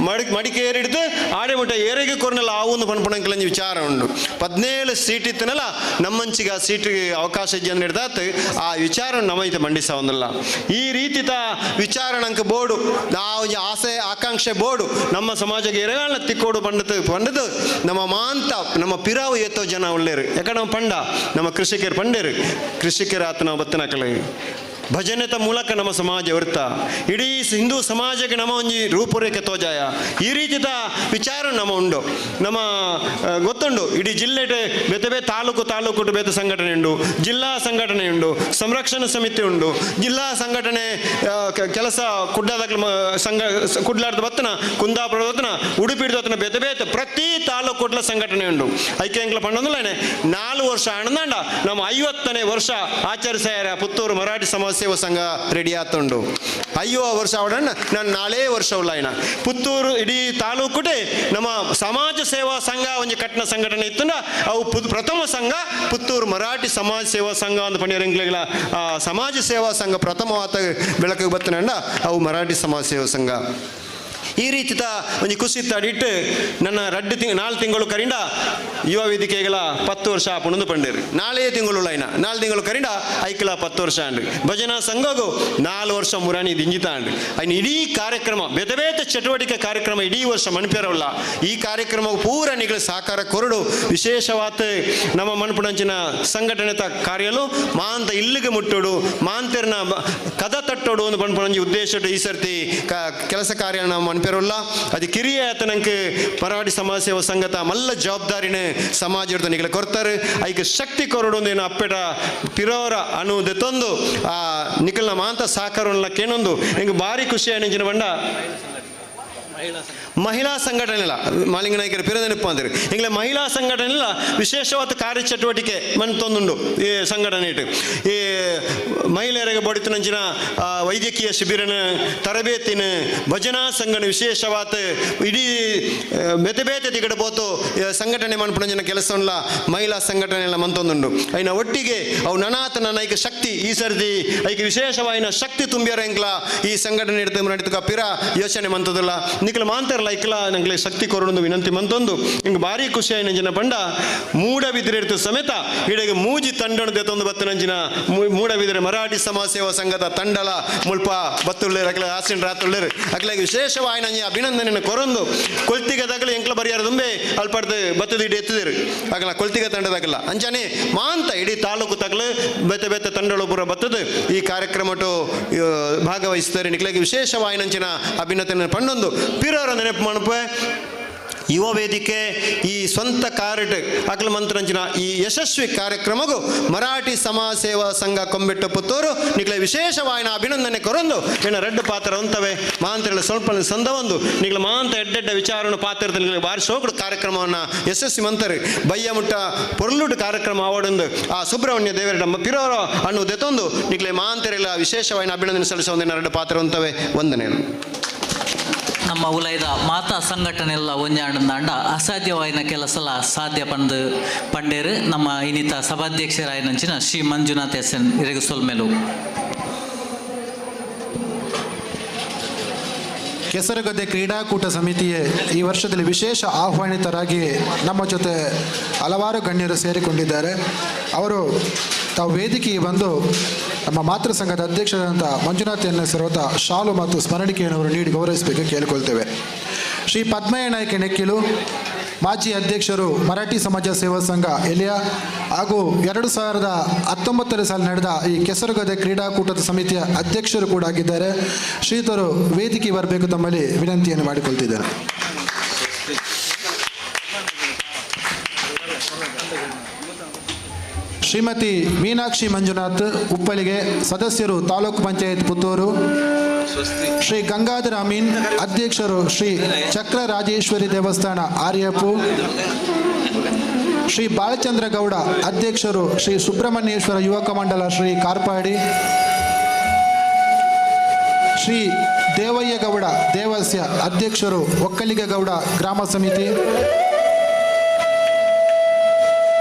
Speaker 4: ಮಡಿಕೇರಿ ಹಿಡಿದು ಆಡೆ ಮುಟ್ಟ ಏರೆಗೆ ಕೊರನೆಲ್ಲ ಆವೊಂದು ಪನ್ಪಣಂಕಲಂಜಿ ವಿಚಾರ ಉಂಡು 17 ಸೀಟ್ ಇತ್ತನಲ್ಲ ನಮ್ಮಂಚಿಗೆ ಆ ಸೀಟಿಗೆ ಅವಕಾಶ ಇದ್ದ ಹಿಡ್ದಾತು ಆ ವಿಚಾರ ನಮ್ಮೈತೆ ಮಂಡಿಸ ಒಂದಲ್ಲ ಈ ರೀತಿತ ವಿಚಾರ ನಂಗೆ ಬೋಡು ನಾವು ಆಸೆ ಆಕಾಂಕ್ಷೆ ಬೋಡು ನಮ್ಮ ಸಮಾಜಕ್ಕೆ ಎರೆಗಾಲ ತಿಕ್ಕೋಡು ಪಂಡದು ನಮ್ಮ ಮಾಂತ ನಮ್ಮ ಪಿರಾವು ಎತ್ತೋ ಜನ ಒಳ್ಳೆಯರು ಯಾಕಂದ್ರೆ ನಮ್ಮ ಪಂಡ ನಮ್ಮ ಕೃಷಿಕರು ಪಂಡೇರು ಕೃಷಿಕರ ಆತನ ಬತ್ತನಕಲೆ ಭಜನೆತ ಮೂಲಕ ನಮ್ಮ ಸಮಾಜ ವರ್ತ ಇಡೀ ಹಿಂದೂ ಸಮಾಜಕ್ಕೆ ನಮ್ಮ ಒಂಜಿ ರೂಪುರೇಖೆ ತೋಜಾಯ ಈ ರೀತಿದ ವಿಚಾರ ನಮ್ಮ ಉಂಡು ನಮ್ಮ ಗೊತ್ತುಂಡು ಇಡೀ ಜಿಲ್ಲೆಟ್ ಬೇತೆ ತಾಲೂಕು ಬೇತೆ ಸಂಘಟನೆ ಉಂಡು ಜಿಲ್ಲಾ ಸಂಘಟನೆ ಉಂಡು ಸಂರಕ್ಷಣಾ ಸಮಿತಿ ಉಂಡು ಜಿಲ್ಲಾ ಸಂಘಟನೆ ಕೆಲಸ ಕುಡ್ಲಾರ್ದ ಬತ್ತನ ಕುಂದಾಪುರ ಬತ್ತನ ಉಡುಪಿ ಬತ್ತನ ಬೇತೆ ಪ್ರತಿ ತಾಲೂಕು ಕುಡ್ಲ ಸಂಘಟನೆ ಉಂಡು ಐಕೆ ಎಂಕ್ಲ ಪಂಡೊಂದುಲೇನೆ 4 ವರ್ಷ ಆನಂದ ನಮ್ಮ 50ನೇ ವರ್ಷ ಆಚರಿಸ್ಯಾರ ಪುತ್ತೂರು ಮರಾಠಿ ಸಮಾಜ ಸೇವಾ ಸಂಘ ರೆಡಿ ಆತುಂಡು 50 ವರ್ಷ ಅವಡನ್ನ ನಾನು ನಾಳೆ ವರ್ಷ ಉಳ್ಳಾಯಿನ ಪುತ್ತೂರು ಇಡೀ ತಾಲೂಕುಟೆ ನಮ್ಮ ಸಮಾಜ ಸೇವಾ ಸಂಘ ಒಂದು ಕಟ್ನ ಸಂಘಟನೆ ಇತ್ತಂಡ ಅವು ಪ್ರಥಮ ಸಂಘ ಪುತ್ತೂರು ಮರಾಠಿ ಸಮಾಜ ಸೇವಾ ಸಂಘ ಅಂತ ಪಂಡಿಯರಂಗ್ಲೆಗಳ ಸಮಾಜ ಸೇವಾ ಸಂಘ ಪ್ರಥಮವಾದ ಬೆಳಕಿಗೆ ಬತ್ತನಂಡ ಅವು ಮರಾಠಿ ಸಮಾಜ ಸೇವಾ ಸಂಘ ಈ ರೀತಿತ ಒಂದು ಖುಷಿ ತಡಿಟ್ಟು ನನ್ನ 4 ತಿಂಗಳು ಕರಿಂದ ಯುವ ವೇದಿಕೆಗಳ 10 ವರ್ಷ ಆಪಣಂದು ಪಂಡೇರು 4 ತಿಂಗಳು ಲೈನ 4 ತಿಂಗಳು ಕರಿಂದ ಐಕಲ 10 ವರ್ಷ ಅಂಡು ಭಜನಾ ಸಂಘಗೂ 4 ವರ್ಷ ಮುರಾಣಿ ದಿಂಜಿತ ಅಂಡು ಅಯ್ನ ಇಡೀ ಕಾರ್ಯಕ್ರಮ ಬೇತೆ ಚಟುವಟಿಕೆ ಕಾರ್ಯಕ್ರಮ ಇಡೀ ವರ್ಷ ಮನ್ಪೇರವಲ್ಲ ಈ ಕಾರ್ಯಕ್ರಮ ಪೂರ ನಿಗಳ ಸಹಕಾರ ಕೊರಡು ವಿಶೇಷವಾದ ನಮ್ಮ ಮನ್ಪುಣಂಚಿನ ಸಂಘಟನೆ ಕಾರ್ಯಲು ಮಾಂತ ಇಲ್ಲಿಗೆ ಮುಟ್ಟೋಡು ಮಾಂತೆರ್ನ ಕದ ತಟ್ಟೋಡು ಒಂದು ಪನ್ಪುಣಂಜಿ ಉದ್ದೇಶ ಈ ಸರ್ತಿ ಕೆಲಸ ಕಾರ್ಯ ನಾವು ಮನ್ಪೇರಲ್ಲ ಅದು ಕಿರಿಯ ಆತನಂಗೆ ಮರಾಠಿ ಸಮಾಜ ಸೇವಾ ಸಂಘತ ಮಲ್ಲ ಜವಾಬ್ದಾರಿನೇ ಸಮಾಜದ ನಿಗಲ ಕೊರ್ತಾರೆ ಐಕೆ ಶಕ್ತಿ ಕೊರಡೊಂದು ಏನು ಅಪ್ಪೆಟ ಪಿರೋರ ಅನ್ನೋದು ತಂದು ಆ ನಿಖಲ್ನ ಮಾಂತ ಸಹಕಾರವನ್ನ ಕೇನೊಂದು ಹಿಂಗೆ ಭಾರಿ ಖುಷಿ ಅನಿಂಚಿನ ಬಂಡ ಮಹಿಳಾ ಸಂಘಟನೆ ಇಲ್ಲ ಮಾಲಿಂಗ ನಾಯಕರ ಪಿರದೆನಪ್ಪ ಅಂತಾರೆ ಹಿಂಗೆ ಮಹಿಳಾ ಸಂಘಟನೆ ಇಲ್ಲ ವಿಶೇಷವಾದ ಕಾರ್ಯಚಟುವಟಿಕೆ ಮಂತೊಂದುಂಡು ಈ ಸಂಘಟನೆ ಇಟ್ಟು ಈ ಮಹಿಳೆಯರಿಗೆ ಬಡಿತನಂಚಿನ ವೈದ್ಯಕೀಯ ಶಿಬಿರನ ತರಬೇತಿನ ಭಜನಾ ಸಂಘನ ವಿಶೇಷವಾದ ಇಡೀ ಬೇತೆ ತಿಗಡೆ ಬೋತು ಸಂಘಟನೆ ಮನ್ಪುಣಂಚಿನ ಕೆಲಸವನ್ನ ಮಹಿಳಾ ಸಂಘಟನೆ ಎಲ್ಲ ಮಂತೊಂದುಂಡು ಐನ ಒಟ್ಟಿಗೆ ಅವು ನನಾತನ ನೈಕ ಶಕ್ತಿ ಈ ಸರ್ತಿ ಐಕೆ ವಿಶೇಷವಾಯಿನ ಶಕ್ತಿ ತುಂಬಿಯರ ಎಂಕ್ಲ ಈ ಸಂಘಟನೆ ಹಿಡಿದು ನಡೀತು ಪಿರ ಯೋಚನೆ ಮಂತದಲ್ಲ ನಿಖಲ ಮಾಂತರ ಅಕಲ ಐಕಲ ನಂಗೆ ಶಕ್ತಿ ಕೊರೊಂದು ವಿನಂತಿ ಮಂತೊಂದು ಹಿಂಗೆ ಭಾರಿ ಖುಷಿ ಆಯ್ನಂಜಿನ ಪಂಡ ಮೂಡಬಿದ್ರೆ ಇರ್ತದೆ ಸಮೇತ ಇಡೆಗೆ ಮೂಜಿ ತಂಡಣದ ತಂದು ಬತ್ತನಂಜಿನ ಮೂಡಬಿದ್ರೆ ಮರಾಠಿ ಸಮಾಜ ಸೇವಾ ಸಂಘದ ತಂಡಲ ಮುಲ್ಪ ಬತ್ತುಳ್ಳೇರು ಅಕಲ ಆಸಿನ್ ರಾತುಳ್ಳೇರು ಅಕಲಾಗಿ ವಿಶೇಷವಾಯಿನಂಜಿ ಅಭಿನಂದನೆಯನ್ನು ಕೊರೊಂದು ಕೊಲ್ತಿಗದಾಗಲಿ ಎಂಕ್ಲ ಬರಿಯಾರ ತುಂಬೆ ಅಲ್ಪಡ್ದು ಬತ್ತದ ಇಡಿ ಎತ್ತಿದರು ಆಗಲ್ಲ ಕೊಲ್ತಿಗ ತಂಡದಾಗಲ್ಲ ಅಂಚಾನೆ ಮಾಂತ ಇಡೀ ತಾಲೂಕು ತಗಲು ಬೆತ್ತ ಬೆತ್ತ ತಂಡಗಳು ಪೂರ ಬತ್ತದು ಈ ಕಾರ್ಯಕ್ರಮಟು ಭಾಗವಹಿಸ್ತಾರೆ ನಿಕ್ಲಾಗಿ ವಿಶೇಷವಾಯಿನಂಚಿನ ಅಭಿನಂದನೆ ಪಂಡೊಂದು ಪಿರೋರ ನೆನಪು ಮಣಪೆ ಯುವ ವೇದಿಕೆ ಈ ಸ್ವಂತ ಕಾರ್ಯ ಅಕಲ ಮಂತ್ರಂಚಿನ ಈ ಯಶಸ್ವಿ ಕಾರ್ಯಕ್ರಮಗೂ ಮರಾಠಿ ಸಮಾಜ ಸೇವಾ ಸಂಘ ಕೊಂಬೆಟ್ಟು ಪುತ್ತೂರು ನಿಕ್ಲೆ ವಿಶೇಷವಾಯಿನ ಅಭಿನಂದನೆ ಕೊರೊಂದು ಏನ ರೆಡ್ ಪಾತ್ರ ಹೊಂತವೆ ಮಾಂತ್ರೆಗಳ ಸ್ವಲ್ಪ ಸಂದವೊಂದು ನಿಗ್ಲ ಮಾಂತ ಎಡ್ಡೆಡ್ಡ ವಿಚಾರವನ್ನು ಪಾತ್ರದಲ್ಲಿ ಬಾರಿ ಶೋಕಡು ಕಾರ್ಯಕ್ರಮವನ್ನು ಯಶಸ್ವಿ ಮಂತರು ಬಯ್ಯ ಮುಟ್ಟ ಪೊರ್ಲುಡು ಕಾರ್ಯಕ್ರಮ ಆವಡೊಂದು ಆ ಸುಬ್ರಹ್ಮಣ್ಯ ದೇವರ ನಮ್ಮ ಪಿರೋರ ಅನ್ನುವುದೆತ್ತೊಂದು ನಿಗ್ಲೆ ಮಾಂತರೆಲ್ಲ ವಿಶೇಷವಾಯಿನ ಅಭಿನಂದನೆ ಸಲ್ಲಿಸುವ ರೆಡ್ ಪಾತ್ರ ಹೊಂತವೆ ವಂದನೆ.
Speaker 15: ನಮ್ಮ ಉಲಯದ ಮಾತಾ ಸಂಘಟನೆ ಎಲ್ಲ ಒಂಜಾಂಡ ಅಸಾಧ್ಯವಾಯಿನ ಕೆಲಸಲ ಸಾಧ್ಯ ಪಂಡೇರು ನಮ್ಮ ಇನ್ನಿತ ಸಭಾಧ್ಯಕ್ಷರಾಯನಂಚಿನ ಶ್ರೀ ಮಂಜುನಾಥ್ ಎಸ್ ಎನ್ ಇರಗಸೊಲ್ಮೆಲು.
Speaker 3: ಕೆಸರಗದ್ದೆ ಕ್ರೀಡಾಕೂಟ ಸಮಿತಿಯೇ ಈ ವರ್ಷದಲ್ಲಿ ವಿಶೇಷ ಆಹ್ವಾನಿತರಾಗಿ ನಮ್ಮ ಜೊತೆ ಹಲವಾರು ಗಣ್ಯರು ಸೇರಿಕೊಂಡಿದ್ದಾರೆ. ಅವರು ತಾವು ವೇದಿಕೆಗೆ ಬಂದು ನಮ್ಮ ಮಾತೃ ಸಂಘದ ಅಧ್ಯಕ್ಷರಾದಂಥ ಮಂಜುನಾಥ್ ಎನ್ ಎಸ್ ಸರ್ವತ ಶಾಲು ಮತ್ತು ಸ್ಮರಣಿಕೆಯನ್ನು ನೀಡಿ ಗೌರವಿಸಬೇಕು ಕೇಳಿಕೊಳ್ತೇವೆ. ಶ್ರೀ ಪದ್ಮಯ್ಯ ನಾಯ್ಕ ನೆಕ್ಕಿಲು ಮಾಜಿ ಅಧ್ಯಕ್ಷರು ಮರಾಠಿ ಸಮಾಜ ಸೇವಾ ಸಂಘ ಎಲಿಯಾ ಹಾಗೂ 2019 ಸಾಲ ನಡೆದ ಈ ಕೆಸರುಗದ್ದೆ ಕ್ರೀಡಾಕೂಟದ ಸಮಿತಿಯ ಅಧ್ಯಕ್ಷರು ಕೂಡ ಆಗಿದ್ದಾರೆ. ಶ್ರೀತರು ವೇದಿಕೆ ಬರಬೇಕು ತಮ್ಮಲ್ಲಿ ವಿನಂತಿಯನ್ನು ಮಾಡಿಕೊಳ್ತಿದ್ದಾರೆ. ಶ್ರೀಮತಿ ಮೀನಾಕ್ಷಿ ಮಂಜುನಾಥ್ ಉಪ್ಪಲಿಗೆ ಸದಸ್ಯರು ತಾಲೂಕು ಪಂಚಾಯತ್ ಪುತ್ತೂರು. ಶ್ರೀ ಗಂಗಾಧರ ಅಮೀನ್ ಅಧ್ಯಕ್ಷರು ಶ್ರೀ ಚಕ್ರ ರಾಜೇಶ್ವರಿ ದೇವಸ್ಥಾನ ಆರ್ಯಪು. ಶ್ರೀ ಬಾಲಚಂದ್ರ ಗೌಡ ಅಧ್ಯಕ್ಷರು ಶ್ರೀ ಸುಬ್ರಹ್ಮಣ್ಯೇಶ್ವರ ಯುವಕ ಮಂಡಲ ಶ್ರೀ ಕಾರ್ಪಾಡಿ. ಶ್ರೀ ದೇವಯ್ಯ ಗೌಡ ದೇವಸ್ಯ ಅಧ್ಯಕ್ಷರು ಒಕ್ಕಲಿಗಗೌಡ ಗ್ರಾಮ ಸಮಿತಿ.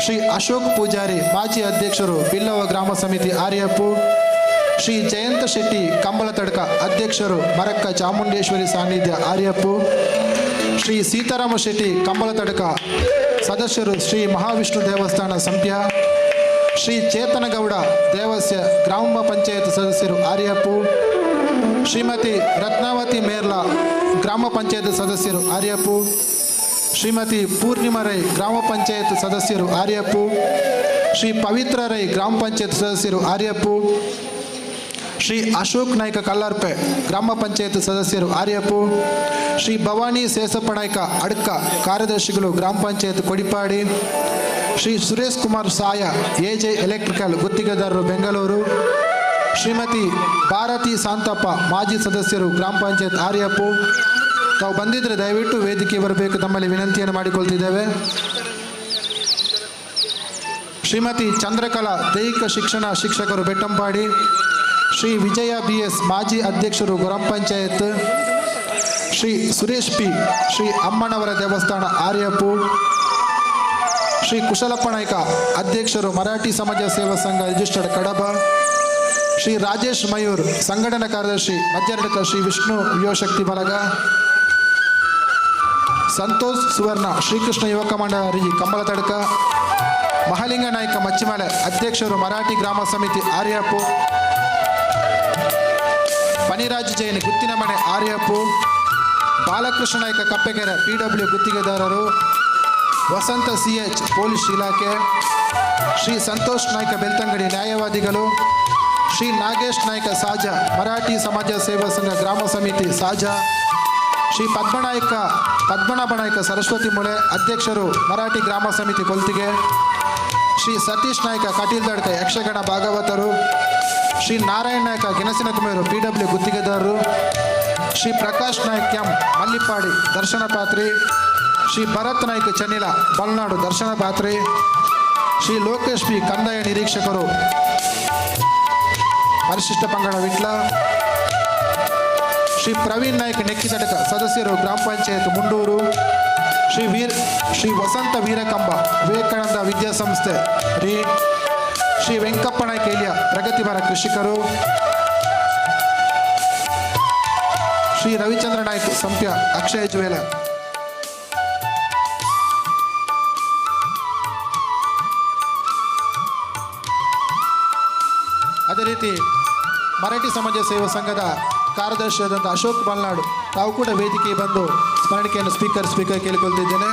Speaker 3: ಶ್ರೀ ಅಶೋಕ್ ಪೂಜಾರಿ ಮಾಜಿ ಅಧ್ಯಕ್ಷರು ಬಿಲ್ಲವ ಗ್ರಾಮ ಸಮಿತಿ ಆರ್ಯಪು. ಶ್ರೀ ಜಯಂತ ಶೆಟ್ಟಿ ಕಂಬಳತಡ್ಕ ಅಧ್ಯಕ್ಷರು ಮರಕ್ಕ ಚಾಮುಂಡೇಶ್ವರಿ ಸಾನ್ನಿಧ್ಯ ಆರ್ಯಪು. ಶ್ರೀ ಸೀತಾರಾಮ ಶೆಟ್ಟಿ ಕಂಬಳತಡ್ಕ ಸದಸ್ಯರು ಶ್ರೀ ಮಹಾವಿಷ್ಣು ದೇವಸ್ಥಾನ ಸಂಪ್ಯ. ಶ್ರೀ ಚೇತನಗೌಡ ದೇವಸ್ಯ ಗ್ರಾಮ ಪಂಚಾಯತ್ ಸದಸ್ಯರು ಆರ್ಯಪು. ಶ್ರೀಮತಿ ರತ್ನಾವತಿ ಮೇರ್ಲಾ ಗ್ರಾಮ ಪಂಚಾಯತ್ ಸದಸ್ಯರು ಆರ್ಯಪು. ಶ್ರೀಮತಿ ಪೂರ್ಣಿಮಾ ರೈ ಗ್ರಾಮ ಪಂಚಾಯತ್ ಸದಸ್ಯರು ಆರ್ಯಪು. ಶ್ರೀ ಪವಿತ್ರ ರೈ ಗ್ರಾಮ ಪಂಚಾಯತ್ ಸದಸ್ಯರು ಆರ್ಯಪು. ಶ್ರೀ ಅಶೋಕ್ ನಾಯ್ಕ ಕಲ್ಲಾರ್ಪೆ ಗ್ರಾಮ ಪಂಚಾಯತ್ ಸದಸ್ಯರು ಆರ್ಯಪು. ಶ್ರೀ ಭವಾನಿ ಸೇಸಪ್ಪ ನಾಯ್ಕ ಅಡ್ಕ ಕಾರ್ಯದರ್ಶಿಗಳು ಗ್ರಾಮ ಪಂಚಾಯತ್ ಕೊಡಿಪಾಡಿ. ಶ್ರೀ ಸುರೇಶ್ ಕುಮಾರ್ ಸಾಯ ಎಜೆ ಎಲೆಕ್ಟ್ರಿಕಲ್ ಗುತ್ತಿಗೆದಾರರು ಬೆಂಗಳೂರು. ಶ್ರೀಮತಿ ಭಾರತಿ ಶಾಂತಪ್ಪ ಮಾಜಿ ಸದಸ್ಯರು ಗ್ರಾಮ ಪಂಚಾಯತ್ ಆರ್ಯಪು. ತಾವು ಬಂದಿದ್ದರೆ ದಯವಿಟ್ಟು ವೇದಿಕೆ ಬರಬೇಕು ತಮ್ಮಲ್ಲಿ ವಿನಂತಿಯನ್ನು ಮಾಡಿಕೊಳ್ತಿದ್ದೇವೆ. ಶ್ರೀಮತಿ ಚಂದ್ರಕಲಾ ದೈಹಿಕ ಶಿಕ್ಷಣ ಶಿಕ್ಷಕರು ಬೆಟ್ಟಂಪಾಡಿ. ಶ್ರೀ ವಿಜಯ BS ಮಾಜಿ ಅಧ್ಯಕ್ಷರು ಗ್ರಾಮ ಪಂಚಾಯತ್. ಶ್ರೀ ಸುರೇಶ್ P ಶ್ರೀ ಅಮ್ಮನವರ ದೇವಸ್ಥಾನ ಆರ್ಯಪು. ಶ್ರೀ ಕುಶಲಪ್ಪ ನಾಯ್ಕ ಅಧ್ಯಕ್ಷರು ಮರಾಠಿ ಸಮಾಜ ಸೇವಾ ಸಂಘ ರಿಜಿಸ್ಟರ್ಡ್ ಕಡಬ. ಶ್ರೀ ರಾಜೇಶ್ ಮಯೂರ್ ಸಂಘಟನಾ ಕಾರ್ಯದರ್ಶಿ ಮಧ್ಯರಡ್ಕ ಶ್ರೀ ವಿಷ್ಣು ಯುವಶಕ್ತಿ ಬಲಗ. ಸಂತೋಷ್ ಸುವರ್ಣ ಶ್ರೀಕೃಷ್ಣ ಯುವಕ ಮಂಡಳ ರಿ ಕಂಬಳತಡ್ಕ. ಮಹಾಲಿಂಗ ನಾಯ್ಕ ಮಚ್ಚಿಮಲೆ ಅಧ್ಯಕ್ಷರು ಮರಾಠಿ ಗ್ರಾಮ ಸಮಿತಿ ಆರ್ಯಪು. ಪನಿರಾಜ್ ಜೈನ್ ಗುತ್ತಿನ ಮನೆ ಆರ್ಯಪು. ಬಾಲಕೃಷ್ಣ ನಾಯ್ಕ ಕಪ್ಪೆಕೆರೆ PW ಗುತ್ತಿಗೆದಾರರು. ವಸಂತ CH ಪೊಲೀಸ್ ಇಲಾಖೆ. ಶ್ರೀ ಸಂತೋಷ್ ನಾಯ್ಕ ಬೆಳ್ತಂಗಡಿ ನ್ಯಾಯವಾದಿಗಳು. ಶ್ರೀ ನಾಗೇಶ್ ನಾಯ್ಕ ಸಾಜ ಮರಾಠಿ ಸಮಾಜ ಸೇವಾ ಸಂಘ ಗ್ರಾಮ ಸಮಿತಿ ಸಾಜ. ಶ್ರೀ ಪದ್ಮನಾಭ ನಾಯ್ಕ ಸರಸ್ವತಿ ಮೂಲೆ ಅಧ್ಯಕ್ಷರು ಮರಾಠಿ ಗ್ರಾಮ ಸಮಿತಿ ಕೊಲ್ತಿಗೆ. ಶ್ರೀ ಸತೀಶ್ ನಾಯ್ಕ ಕಟೀಲ್ ದಡ್ಕ ಯಕ್ಷಗಣ ಭಾಗವತರು. ಶ್ರೀ ನಾರಾಯಣ ನಾಯ್ಕ ಗೆಣಸಿನ ಕುಮೇರು PW ಗುತ್ತಿಗೆದಾರರು. ಶ್ರೀ ಪ್ರಕಾಶ್ ನಾಯ್ಕ ಎಂ ಮಲ್ಲಿಪಾಡಿ ದರ್ಶನ ಪಾತ್ರಿ. ಶ್ರೀ ಭರತ್ ನಾಯ್ಕ ಚನ್ನಿಲ ಬಲ್ನಾಡು ದರ್ಶನ ಪಾತ್ರಿ. ಶ್ರೀ ಲೋಕೇಶ್ P ಕಂದಾಯ ನಿರೀಕ್ಷಕರು ಪರಿಶಿಷ್ಟ ಪಂಗಡ ವಿಟ್ಲ. ಶ್ರೀ ಪ್ರವೀಣ್ ನಾಯ್ಕ ನೆಕ್ಕಿತಡಕ ಸದಸ್ಯರು ಗ್ರಾಮ ಪಂಚಾಯತ್ ಮುಂಡೂರು. ಶ್ರೀ ವಸಂತ ವೀರಕಂಬ ವಿವೇಕಾನಂದ ವಿದ್ಯಾಸಂಸ್ಥೆ ರಿ. ಶ್ರೀ ವೆಂಕಪ್ಪ ನಾಯ್ಕ ಎಲಿಯ ಪ್ರಗತಿಪರ ಕೃಷಿಕರು. ಶ್ರೀ ರವಿಚಂದ್ರ ನಾಯ್ಕ ಸಂಪ್ಯ ಅಕ್ಷಯ ಜ್ವೇಲ. ಅದೇ ರೀತಿ ಮರಾಠಿ ಸಮಾಜ ಸೇವಾ ಸಂಘದ ಕಾರ್ಯದರ್ಶಿಯಾದಂಥ ಅಶೋಕ್ ಮಲ್ನಾಡು ತಾವು ಕೂಡ ವೇದಿಕೆಗೆ ಬಂದು ಸ್ಮರಣಿಕೆಯನ್ನು ಸ್ಪೀಕರ್ ಕೇಳಿಕೊಳ್ತಿದ್ದೇನೆ.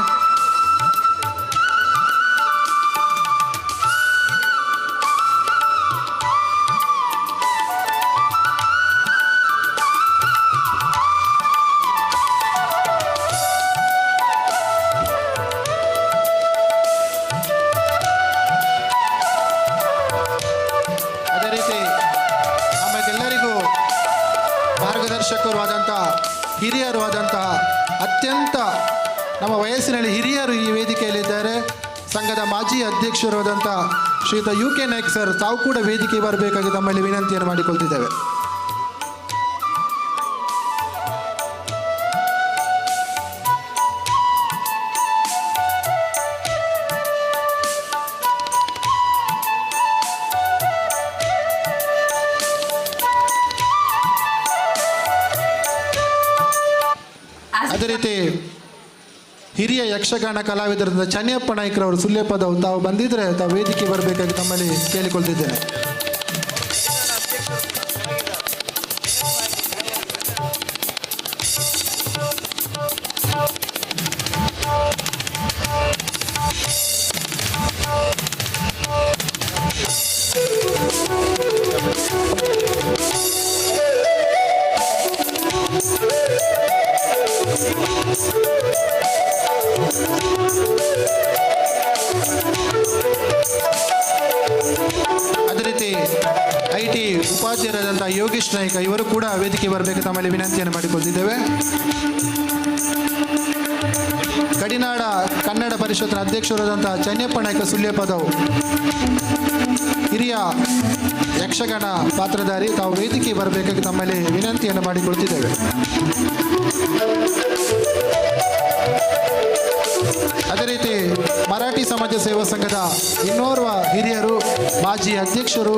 Speaker 3: ಅದೇ ರೀತಿ ನಮಗೆಲ್ಲರಿಗೂ ಮಾರ್ಗದರ್ಶಕರು ಆದಂತಹ ಹಿರಿಯರು ಆದಂತಹ ಅತ್ಯಂತ ನಮ್ಮ ವಯಸ್ಸಿನಲ್ಲಿ ಹಿರಿಯರು ಈ ವೇದಿಕೆಯಲ್ಲಿದ್ದಾರೆ. ಸಂಘದ ಮಾಜಿ ಅಧ್ಯಕ್ಷರು ಆದಂಥ ಶ್ರೀಯುತ UK ನಾಯ್ಕ್ ಸರ್ ತಾವು ಕೂಡ ವೇದಿಕೆ ಬರಬೇಕಾಗಿ ತಮ್ಮಲ್ಲಿ ವಿನಂತಿಯನ್ನು ಮಾಡಿಕೊಳ್ತಿದ್ದೇವೆ. ಅದೇ ರೀತಿ ಹಿರಿಯ ಯಕ್ಷಗಾನ ಕಲಾವಿದರಾದ ಚನ್ನಿಯಪ್ಪ ನಾಯ್ಕರವರು ಸುಳ್ಯ ಪದವು ತಾವು ಬಂದಿದ್ರೆ ತಾವು ವೇದಿಕೆ ಬರಬೇಕಾಗಿ ತಮ್ಮಲ್ಲಿ ಕೇಳಿಕೊಳ್ತಿದ್ದೇನೆ. ಅದೇ ರೀತಿ IT ಉಪಾಧ್ಯಾಯರಾದಂಥ ಯೋಗೇಶ್ ನಾಯ್ಕ ಇವರು ಕೂಡ ವೇದಿಕೆ ಬರಬೇಕು ತಮ್ಮಲ್ಲಿ ವಿನಂತಿಯನ್ನು ಮಾಡಿಕೊಳ್ತಿದ್ದೇವೆ. ಗಡಿನಾಡ ಕನ್ನಡ ಪರಿಷತ್ನ ಅಧ್ಯಕ್ಷರಾದಂಥ ಚನ್ನಿಯಪ್ಪ ನಾಯ್ಕ ಸುಳ್ಯ ಪದವು ಹಿರಿಯ ಯಕ್ಷಗಾನ ಪಾತ್ರಧಾರಿ ತಾವು ವೇದಿಕೆ ಬರಬೇಕಾಗಿ ತಮ್ಮಲ್ಲಿ ವಿನಂತಿಯನ್ನು ಮಾಡಿಕೊಳ್ತಿದ್ದೇವೆ. ಅದೇ ರೀತಿ ಮರಾಠಿ ಸಮಾಜ ಸೇವಾ ಸಂಘದ ಇನ್ನೋರ್ವ ಹಿರಿಯರು ಮಾಜಿ ಅಧ್ಯಕ್ಷರು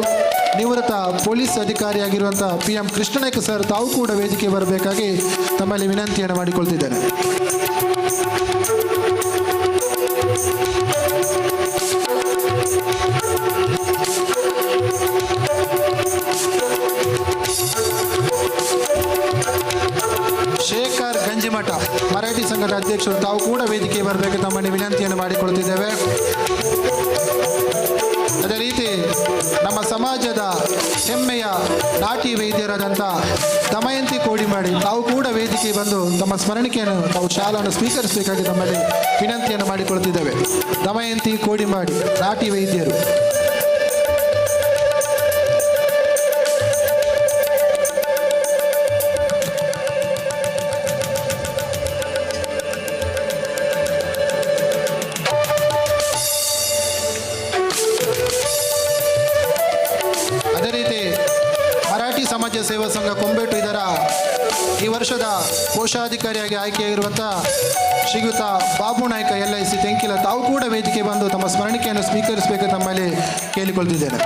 Speaker 3: ನಿವೃತ್ತ ಪೊಲೀಸ್ ಅಧಿಕಾರಿಯಾಗಿರುವಂಥ PM ಕೃಷ್ಣನಾಯ್ಕ ಸರ್ ತಾವು ಕೂಡ ವೇದಿಕೆ ಬರಬೇಕಾಗಿ ತಮ್ಮಲ್ಲಿ ವಿನಂತಿಯನ್ನು ಮಾಡಿಕೊಳ್ತಿದ್ದೇನೆ. ಶೇಖರ್ ಗಂಜಿಮಠ ಮರಾಠಿ ಸಂಘದ ಅಧ್ಯಕ್ಷರು ತಾವು ಕೂಡ ವೇದಿಕೆ ಬರಬೇಕು ತಮ್ಮಲ್ಲಿ ವಿನಂತಿಯನ್ನು ಮಾಡಿಕೊಳ್ತಿದ್ದೇವೆ. ಅದೇ ರೀತಿ ನಮ್ಮ ಸಮಾಜದ ಹೆಮ್ಮೆಯ ನಾಟಿ ವೈದ್ಯರಾದಂಥ ದಮಯಂತಿ ಕೋಡಿಮಾಡಿ ತಾವು ಕೂಡ ವೇದಿಕೆ ಬಂದು ತಮ್ಮ ಸ್ಮರಣಿಕೆಯನ್ನು ತಾವು ಶಾಲೆಯನ್ನು ಸ್ವೀಕರಿಸಬೇಕಾಗಿ ತಮ್ಮಲ್ಲಿ ವಿನಂತಿಯನ್ನು ಮಾಡಿಕೊಳ್ತಿದ್ದೇವೆ. ದಮಯಂತಿ ಕೋಡಿಮಾಡಿ ನಾಟಿ ವೈದ್ಯರು. ಸಮಾಜ ಸೇವಾ ಸಂಘ ಕೊಂಬೇಟು ಇದರ ಈ ವರ್ಷದ ಕೋಶಾಧಿಕಾರಿಯಾಗಿ ಆಯ್ಕೆಯಾಗಿರುವಂಥ ಶ್ರೀಯುತ ಬಾಬು ನಾಯ್ಕ LIC ತೆಂಕಿಲ ತಾವು ಕೂಡ ವೇದಿಕೆ ಬಂದು ತಮ್ಮ ಸ್ಮರಣಿಕೆಯನ್ನು ಸ್ವೀಕರಿಸಬೇಕು ತಮ್ಮಲ್ಲಿ ಕೇಳಿಕೊಳ್ತಿದ್ದೇನೆ.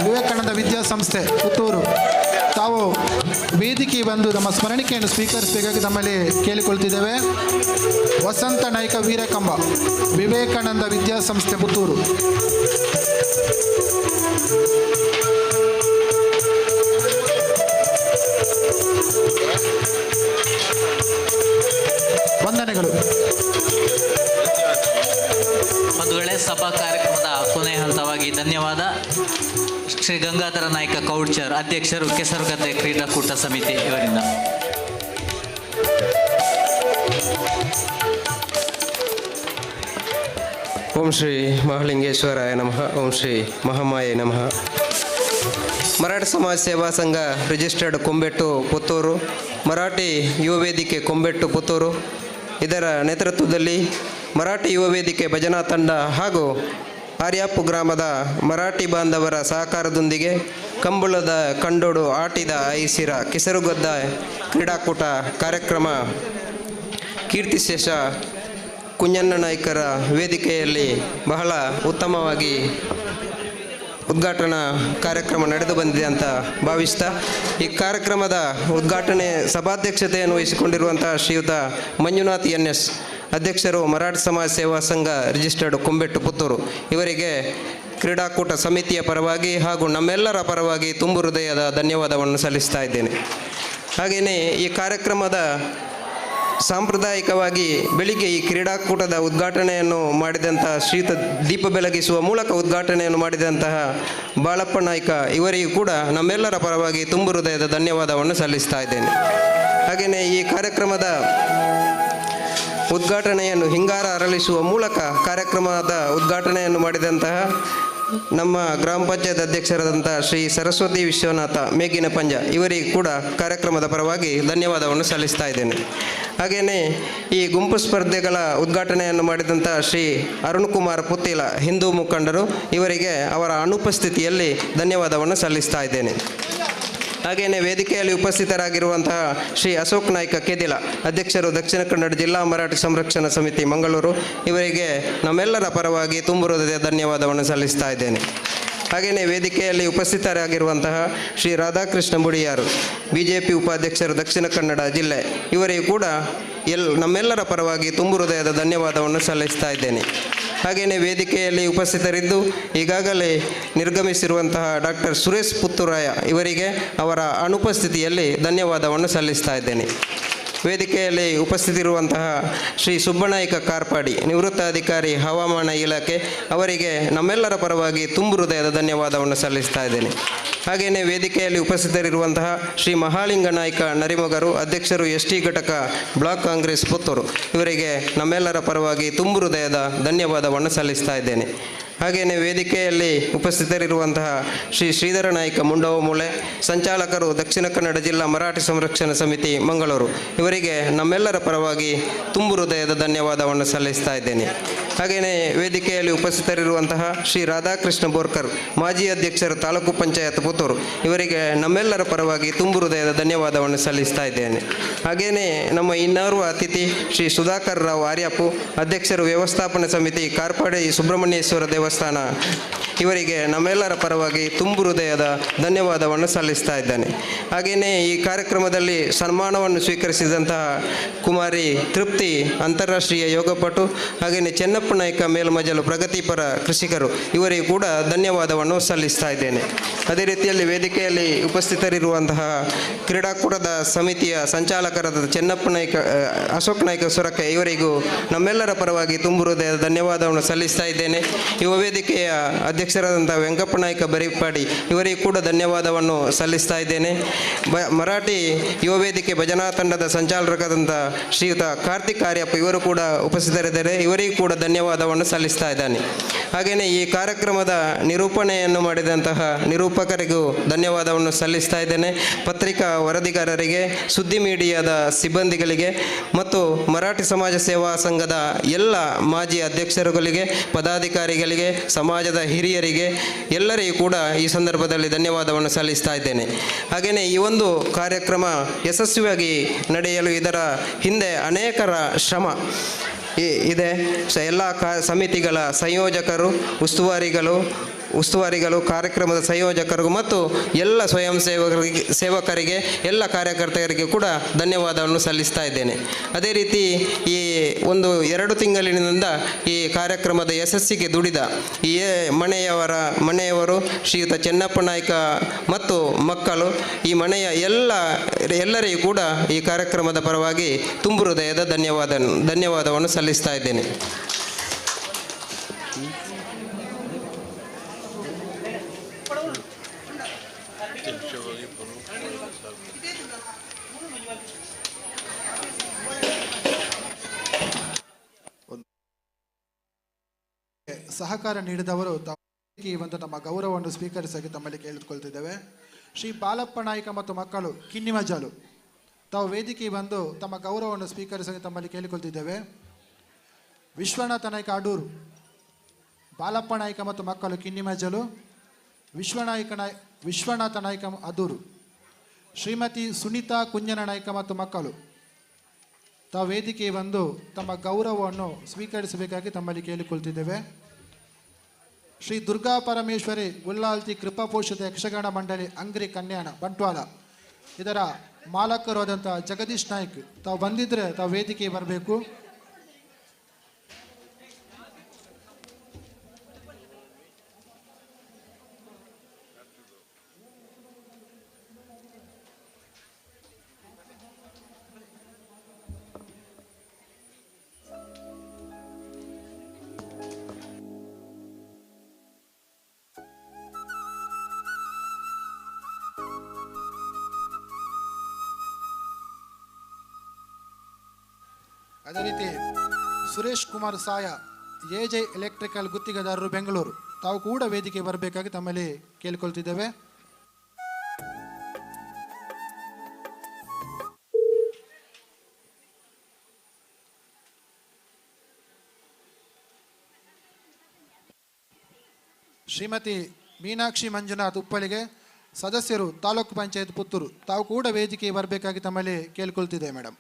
Speaker 3: ವಿವೇಕಾನಂದ ವಿದ್ಯಾಸಂಸ್ಥೆ ಪುತ್ತೂರು ತಾವು ವೇದಿಕೆ ಬಂದು ನಮ್ಮ ಸ್ಮರಣಿಕೆಯನ್ನು ಸ್ವೀಕರಿಸಬೇಕಾಗಿ ನಮ್ಮಲ್ಲಿ ಕೇಳಿಕೊಳ್ತಿದ್ದೇವೆ. ವಸಂತ ನಾಯ್ಕ ವೀರಕಂಬ ವಿವೇಕಾನಂದ ವಿದ್ಯಾಸಂಸ್ಥೆ ಪುತ್ತೂರು. ವಂದನೆಗಳು.
Speaker 15: ಒಂದು ವೇಳೆ ಸಭಾ ಕಾರ್ಯಕ್ರಮದ ಕೊನೆ ಹಂತವಾಗಿ ಧನ್ಯವಾದ ಶ್ರೀ ಗಂಗಾಧರ ನಾಯ್ಕ ಕೌಡ್ಚರ್ ಅಧ್ಯಕ್ಷರು ಕೆಸರುಗದ್ದೆ ಕ್ರೀಡಾಕೂಟ ಸಮಿತಿ ಇವರಿಂದ.
Speaker 8: ಓಂ ಶ್ರೀ ಮಹಾಲಿಂಗೇಶ್ವರಾಯ ನಮಃ. ಓಂ ಶ್ರೀ ಮಹಾಮಾಯೆ ನಮಃ.
Speaker 1: ಮರಾಠ ಸಮಾಜ ಸೇವಾ ಸಂಘ ರಿಜಿಸ್ಟರ್ಡ್ ಕೊಂಬೆಟ್ಟು ಪುತ್ತೂರು, ಮರಾಠಿ ಯುವ ವೇದಿಕೆ ಕೊಂಬೆಟ್ಟು ಪುತ್ತೂರು ಇದರ ನೇತೃತ್ವದಲ್ಲಿ ಮರಾಠಿ ಯುವ ವೇದಿಕೆ ಭಜನಾ ತಂಡ ಹಾಗೂ ಆರ್ಯಾಪು ಗ್ರಾಮದ ಮರಾಠಿ ಬಾಂಧವರ ಸಹಕಾರದೊಂದಿಗೆ ಕಂಬಳದ ಕಂಡೋಡು ಆಟಿದ ಐಸಿರ ಕೆಸರುಗದ್ದ ಕ್ರೀಡಾಕೂಟ ಕಾರ್ಯಕ್ರಮ ಕೀರ್ತಿಶೇಷ ಕುಂಜಣ್ಣ ನಾಯ್ಕರ ವೇದಿಕೆಯಲ್ಲಿ ಬಹಳ ಉತ್ತಮವಾಗಿ ಉದ್ಘಾಟನಾ ಕಾರ್ಯಕ್ರಮ ನಡೆದು ಬಂದಿದೆ ಅಂತ ಭಾವಿಸ್ತಾ ಈ ಕಾರ್ಯಕ್ರಮದ ಉದ್ಘಾಟನೆ ಸಭಾಧ್ಯಕ್ಷತೆಯನ್ನು ವಹಿಸಿಕೊಂಡಿರುವಂತಹ ಶ್ರೀಯುತ ಮಂಜುನಾಥ್ NS ಅಧ್ಯಕ್ಷರು ಮರಾಠ ಸಮಾಜ ಸೇವಾ ಸಂಘ ರಿಜಿಸ್ಟರ್ಡ್ ಕೊಂಬೆಟ್ಟು ಪುತ್ತೂರು ಇವರಿಗೆ ಕ್ರೀಡಾಕೂಟ ಸಮಿತಿಯ ಪರವಾಗಿ ಹಾಗೂ ನಮ್ಮೆಲ್ಲರ ಪರವಾಗಿ ತುಂಬು ಹೃದಯದ ಧನ್ಯವಾದವನ್ನು ಸಲ್ಲಿಸ್ತಾ ಇದ್ದೇನೆ. ಹಾಗೆಯೇ ಈ ಕಾರ್ಯಕ್ರಮದ ಸಾಂಪ್ರದಾಯಿಕವಾಗಿ ಬೆಳಿಗ್ಗೆ ಈ ಕ್ರೀಡಾಕೂಟದ ಉದ್ಘಾಟನೆಯನ್ನು ಮಾಡಿದಂತಹ ಶ್ರೀಯುತ ದೀಪ ಬೆಳಗಿಸುವ ಮೂಲಕ ಉದ್ಘಾಟನೆಯನ್ನು ಮಾಡಿದಂತಹ ಬಾಳಪ್ಪ ನಾಯ್ಕ ಇವರಿಗೂ ಕೂಡ ನಮ್ಮೆಲ್ಲರ ಪರವಾಗಿ ತುಂಬು ಹೃದಯದ ಧನ್ಯವಾದವನ್ನು ಸಲ್ಲಿಸ್ತಾ ಇದ್ದೇನೆ. ಹಾಗೆಯೇ ಈ ಕಾರ್ಯಕ್ರಮದ ಉದ್ಘಾಟನೆಯನ್ನು ಹಿಂಗಾರ ಅರಳಿಸುವ ಮೂಲಕ ಕಾರ್ಯಕ್ರಮದ ಉದ್ಘಾಟನೆಯನ್ನು ಮಾಡಿದಂತಹ ನಮ್ಮ ಗ್ರಾಮ ಪಂಚಾಯತ್ ಅಧ್ಯಕ್ಷರಾದಂಥ ಶ್ರೀ ಸರಸ್ವತಿ ವಿಶ್ವನಾಥ ಮೇಗಿನ ಪಂಜ ಇವರಿಗೂ ಕೂಡ ಕಾರ್ಯಕ್ರಮದ ಪರವಾಗಿ ಧನ್ಯವಾದವನ್ನು ಸಲ್ಲಿಸ್ತಾ ಇದ್ದೇನೆ. ಹಾಗೆಯೇ ಈ ಗುಂಪು ಸ್ಪರ್ಧೆಗಳ ಉದ್ಘಾಟನೆಯನ್ನು ಮಾಡಿದಂಥ ಶ್ರೀ ಅರುಣ್ ಕುಮಾರ್ ಪುತ್ತಿಲ ಹಿಂದೂ ಮುಖಂಡರು ಇವರಿಗೆ ಅವರ ಅನುಪಸ್ಥಿತಿಯಲ್ಲಿ ಧನ್ಯವಾದವನ್ನು ಸಲ್ಲಿಸ್ತಾ ಇದ್ದೇನೆ. ಹಾಗೆಯೇ ವೇದಿಕೆಯಲ್ಲಿ ಉಪಸ್ಥಿತರಾಗಿರುವಂತಹ ಶ್ರೀ ಅಶೋಕ್ ನಾಯ್ಕ ಕೆದಿಲ ಅಧ್ಯಕ್ಷರು ದಕ್ಷಿಣ ಕನ್ನಡ ಜಿಲ್ಲಾ ಮರಾಠಿ ಸಂರಕ್ಷಣಾ ಸಮಿತಿ ಮಂಗಳೂರು ಇವರಿಗೆ ನಮ್ಮೆಲ್ಲರ ಪರವಾಗಿ ತುಂಬು ಹೃದಯದ ಧನ್ಯವಾದವನ್ನು ಸಲ್ಲಿಸ್ತಾ ಇದ್ದೇನೆ. ಹಾಗೆಯೇ ವೇದಿಕೆಯಲ್ಲಿ ಉಪಸ್ಥಿತರಾಗಿರುವಂತಹ ಶ್ರೀ ರಾಧಾಕೃಷ್ಣ ಬುಡಿಯಾರು BJP ಉಪಾಧ್ಯಕ್ಷರು ದಕ್ಷಿಣ ಕನ್ನಡ ಜಿಲ್ಲೆ ಇವರಿಗೂ ಕೂಡ ನಮ್ಮೆಲ್ಲರ ಪರವಾಗಿ ತುಂಬು ಹೃದಯದ ಧನ್ಯವಾದವನ್ನು ಸಲ್ಲಿಸ್ತಾ ಇದ್ದೇನೆ. ಹಾಗೆಯೇ ವೇದಿಕೆಯಲ್ಲಿ ಉಪಸ್ಥಿತರಿದ್ದು ಈಗಾಗಲೇ ನಿರ್ಗಮಿಸಿರುವಂತಹ ಡಾಕ್ಟರ್ ಸುರೇಶ್ ಪುತ್ತೂರಾಯ ಇವರಿಗೆ ಅವರ ಅನುಪಸ್ಥಿತಿಯಲ್ಲಿ ಧನ್ಯವಾದವನ್ನು ಸಲ್ಲಿಸ್ತಾ ಇದ್ದೇನೆ. ವೇದಿಕೆಯಲ್ಲಿ ಉಪಸ್ಥಿತಿರುವಂತಹ ಶ್ರೀ ಸುಬ್ಬನಾಯ್ಕ ಕಾರ್ಪಾಡಿ ನಿವೃತ್ತ ಅಧಿಕಾರಿ ಹವಾಮಾನ ಇಲಾಖೆ ಅವರಿಗೆ ನಮ್ಮೆಲ್ಲರ ಪರವಾಗಿ ತುಂಬು ಹೃದಯದ ಧನ್ಯವಾದವನ್ನು ಸಲ್ಲಿಸ್ತಾ ಇದ್ದೇನೆ. ಹಾಗೆಯೇ ವೇದಿಕೆಯಲ್ಲಿ ಉಪಸ್ಥಿತರಿರುವಂತಹ ಶ್ರೀ ಮಹಾಲಿಂಗ ನಾಯ್ಕ ನರಿಮೊಗರು ಅಧ್ಯಕ್ಷರು ST ಘಟಕ ಬ್ಲಾಕ್ ಕಾಂಗ್ರೆಸ್ ಪುತ್ತೂರು ಇವರಿಗೆ ನಮ್ಮೆಲ್ಲರ ಪರವಾಗಿ ತುಂಬು ಹೃದಯದ ಧನ್ಯವಾದವನ್ನು ಸಲ್ಲಿಸ್ತಾ ಇದ್ದೇನೆ. ಹಾಗೆಯೇ ವೇದಿಕೆಯಲ್ಲಿ ಉಪಸ್ಥಿತರಿರುವಂತಹ ಶ್ರೀ ಶ್ರೀಧರ ನಾಯ್ಕ ಮುಂಡವಮೂಲೆ ಸಂಚಾಲಕರು ದಕ್ಷಿಣ ಕನ್ನಡ ಜಿಲ್ಲಾ ಮರಾಠಿ ಸಂರಕ್ಷಣಾ ಸಮಿತಿ ಮಂಗಳೂರು ಇವರಿಗೆ ನಮ್ಮೆಲ್ಲರ ಪರವಾಗಿ ತುಂಬು ಹೃದಯದ ಧನ್ಯವಾದವನ್ನು ಸಲ್ಲಿಸ್ತಾ ಇದ್ದೇನೆ. ಹಾಗೆಯೇ ವೇದಿಕೆಯಲ್ಲಿ ಉಪಸ್ಥಿತರಿರುವಂತಹ ಶ್ರೀ ರಾಧಾಕೃಷ್ಣ ಬೋರ್ಕರ್ ಮಾಜಿ ಅಧ್ಯಕ್ಷರು ತಾಲೂಕು ಪಂಚಾಯತ್ ಪುತ್ತೂರು ಇವರಿಗೆ ನಮ್ಮೆಲ್ಲರ ಪರವಾಗಿ ತುಂಬು ಹೃದಯದ ಧನ್ಯವಾದವನ್ನು ಸಲ್ಲಿಸ್ತಾ ಇದ್ದೇನೆ. ಹಾಗೆಯೇ ನಮ್ಮ ಇನ್ನೋರ್ವ ಅತಿಥಿ ಶ್ರೀ ಸುಧಾಕರ್ ರಾವ್ ಆರ್ಯಾಪು ಅಧ್ಯಕ್ಷರು ವ್ಯವಸ್ಥಾಪನಾ ಸಮಿತಿ ಕಾರ್ಪಾಡಿ ಸುಬ್ರಹ್ಮಣ್ಯೇಶ್ವರ ದೇವಸ್ಥಾನ ಇವರಿಗೆ ನಮ್ಮೆಲ್ಲರ ಪರವಾಗಿ ತುಂಬು ಹೃದಯದ ಧನ್ಯವಾದವನ್ನು ಸಲ್ಲಿಸ್ತಾ ಇದ್ದೇನೆ. ಹಾಗೆಯೇ ಈ ಕಾರ್ಯಕ್ರಮದಲ್ಲಿ ಸನ್ಮಾನವನ್ನು ಸ್ವೀಕರಿಸಿದಂತಹ ಕುಮಾರಿ ತೃಪ್ತಿ ಅಂತಾರಾಷ್ಟ್ರೀಯ ಯೋಗಪಟು ಹಾಗೆಯೇ ಚೆನ್ನಪ್ಪ ನಾಯ್ಕ ಮೇಲ್ಮಜಲು ಪ್ರಗತಿಪರ ಕೃಷಿಕರು ಇವರಿಗೂ ಕೂಡ ಧನ್ಯವಾದವನ್ನು ಸಲ್ಲಿಸ್ತಾ ಇದ್ದೇನೆ. ಅದೇ ರೀತಿಯಲ್ಲಿ ವೇದಿಕೆಯಲ್ಲಿ ಉಪಸ್ಥಿತರಿರುವಂತಹ ಕ್ರೀಡಾಕೂಟದ ಸಮಿತಿಯ ಸಂಚಾಲಕರಾದ ಚೆನ್ನಪ್ಪ ನಾಯ್ಕ ಅಶೋಕ್ ನಾಯ್ಕ ಸೊರಕೆ ಇವರಿಗೂ ನಮ್ಮೆಲ್ಲರ ಪರವಾಗಿ ತುಂಬು ಹೃದಯದ ಧನ್ಯವಾದವನ್ನು ಸಲ್ಲಿಸ್ತಾ ಇದ್ದೇನೆ. ಯುವ ವೇದಿಕೆಯ ಅಧ್ಯಕ್ಷರಾದಂಥ ವೆಂಕಪ್ಪ ನಾಯ್ಕ ಬರಿಪಾಡಿ ಇವರಿಗೂ ಕೂಡ ಧನ್ಯವಾದವನ್ನು ಸಲ್ಲಿಸ್ತಾ ಇದ್ದೇನೆ. ಮರಾಠಿ ಯುವ ವೇದಿಕೆ ಭಜನಾ ತಂಡದ ಸಂಚಾಲಕರಾದಂಥ ಶ್ರೀಯುತ ಕಾರ್ತಿಕ್ ಆರ್ಯಪ್ಪ ಇವರು ಕೂಡ ಉಪಸ್ಥಿತರಿದ್ದಾರೆ, ಇವರಿಗೂ ಕೂಡ ಧನ್ಯವಾದವನ್ನು ಸಲ್ಲಿಸ್ತಾ ಇದ್ದಾನೆ. ಹಾಗೆಯೇ ಈ ಕಾರ್ಯಕ್ರಮದ ನಿರೂಪಣೆಯನ್ನು ಮಾಡಿದಂತಹ ನಿರೂಪಕರಿಗೂ ಧನ್ಯವಾದವನ್ನು ಸಲ್ಲಿಸ್ತಾ ಇದ್ದೇನೆ. ಪತ್ರಿಕಾ ವರದಿಗಾರರಿಗೆ, ಸುದ್ದಿ ಮೀಡಿಯಾದ ಸಿಬ್ಬಂದಿಗಳಿಗೆ ಮತ್ತು ಮರಾಠಿ ಸಮಾಜ ಸೇವಾ ಸಂಘದ ಎಲ್ಲ ಮಾಜಿ ಅಧ್ಯಕ್ಷರುಗಳಿಗೆ, ಪದಾಧಿಕಾರಿಗಳಿಗೆ, ಸಮಾಜದ ಹಿರಿಯರಿಗೆ ಎಲ್ಲರಿಗೂ ಕೂಡ ಈ ಸಂದರ್ಭದಲ್ಲಿ ಧನ್ಯವಾದವನ್ನು ಸಲ್ಲಿಸ್ತಾ ಇದ್ದೇನೆ. ಹಾಗೆಯೇ ಈ ಒಂದು ಕಾರ್ಯಕ್ರಮ ಯಶಸ್ವಿಯಾಗಿ ನಡೆಯಲು ಇದರ ಹಿಂದೆ ಅನೇಕರ ಶ್ರಮ ಇದೆ. ಎಲ್ಲ ಸಮಿತಿಗಳ ಸಂಯೋಜಕರು, ಉಸ್ತುವಾರಿಗಳು, ಕಾರ್ಯಕ್ರಮದ ಸಂಯೋಜಕರಿಗೂ ಮತ್ತು ಎಲ್ಲ ಸ್ವಯಂ ಸೇವಕರಿಗೆ ಎಲ್ಲ ಕಾರ್ಯಕರ್ತರಿಗೆ ಕೂಡ ಧನ್ಯವಾದವನ್ನು ಸಲ್ಲಿಸ್ತಾ ಇದ್ದೇನೆ. ಅದೇ ರೀತಿ ಈ 1-2 ತಿಂಗಳಿನಿಂದ ಈ ಕಾರ್ಯಕ್ರಮದ ಯಶಸ್ಸಿಗೆ ದುಡಿದ ಈ ಮನೆಯವರು ಶ್ರೀಯುತ ಚೆನ್ನಪ್ಪ ನಾಯ್ಕ ಮತ್ತು ಮಕ್ಕಳು ಈ ಮನೆಯ ಎಲ್ಲರಿಗೂ ಕೂಡ ಈ ಕಾರ್ಯಕ್ರಮದ ಪರವಾಗಿ ತುಂಬು ಹೃದಯದ ಧನ್ಯವಾದವನ್ನು ಸಲ್ಲಿಸ್ತಾ ಇದ್ದೇನೆ.
Speaker 3: ಸಹಕಾರ ನೀಡಿದವರು ಈ ಒಂದು ತಮ್ಮ ಗೌರವವನ್ನು ಸ್ವೀಕರಿಸಕ್ಕೆ ತಮ್ಮಲ್ಲಿ ಕೇಳಿದುಕೊಳ್ತಿದ್ದೇವೆ. ಶ್ರೀ ಬಾಲಪ್ಪ ನಾಯ್ಕ ಮತ್ತು ಮಕ್ಕಳು ಕಿನ್ನಿಮಜಲು ತಾವು ವೇದಿಕೆ ಬಂದು ತಮ್ಮ ಗೌರವವನ್ನು ಸ್ವೀಕರಿಸಕ್ಕೆ ತಮ್ಮಲ್ಲಿ ಕೇಳಿಕೊಳ್ತಿದ್ದೇವೆ. ವಿಶ್ವನಾಥ ನಾಯ್ಕ ಅಡೂರು, ಬಾಲಪ್ಪ ನಾಯ್ಕ ಮತ್ತು ಮಕ್ಕಳು ಕಿನ್ನಿಮಜಲು, ವಿಶ್ವನಾಥ ನಾಯ್ಕ ಅದೂರು, ಶ್ರೀಮತಿ ಸುನೀತಾ ಕುಂಜನ ನಾಯ್ಕ ಮತ್ತು ಮಕ್ಕಳು ತಾವು ವೇದಿಕೆ ಬಂದು ತಮ್ಮ ಗೌರವವನ್ನು ಸ್ವೀಕರಿಸಬೇಕಾಗಿ ತಮ್ಮಲ್ಲಿ ಕೇಳಿಕೊಳ್ತಿದ್ದೇವೆ. ಶ್ರೀ ದುರ್ಗಾ ಪರಮೇಶ್ವರಿ ಗುಲ್ಲಾಲ್ತಿ ಕೃಪಾಪೋಷಿತ ಯಕ್ಷಗಾನ ಮಂಡಳಿ ಅಂಗ್ರಿ ಕನ್ಯಾಣ ಬಂಟ್ವಾಳ ಇದರ ಮಾಲಕರು ಆದಂಥ ಜಗದೀಶ್ ನಾಯ್ಕ್ ತಾವು ಬಂದಿದ್ದರೆ ತಾವು ವೇದಿಕೆ ಬರಬೇಕು. ಅದೇ ರೀತಿ ಸುರೇಶ್ ಕುಮಾರ್ ಸಾಯ ಎಜೆ ಎಲೆಕ್ಟ್ರಿಕಲ್ ಗುತ್ತಿಗೆದಾರರು ಬೆಂಗಳೂರು ತಾವು ಕೂಡ ವೇದಿಕೆ ಬರಬೇಕಾಗಿ ತಮ್ಮಲ್ಲಿ ಕೇಳಿಕೊಳ್ತಿದ್ದೇವೆ. ಶ್ರೀಮತಿ ಮೀನಾಕ್ಷಿ ಮಂಜುನಾಥ್ ಉಪ್ಪಳಿಗೆ ಸದಸ್ಯರು ತಾಲೂಕು ಪಂಚಾಯತ್ ಪುತ್ತೂರು ತಾವು ಕೂಡ ವೇದಿಕೆ ಬರಬೇಕಾಗಿ ತಮ್ಮಲ್ಲಿ ಕೇಳಿಕೊಳ್ತಿದ್ದೇವೆ ಮೇಡಮ್.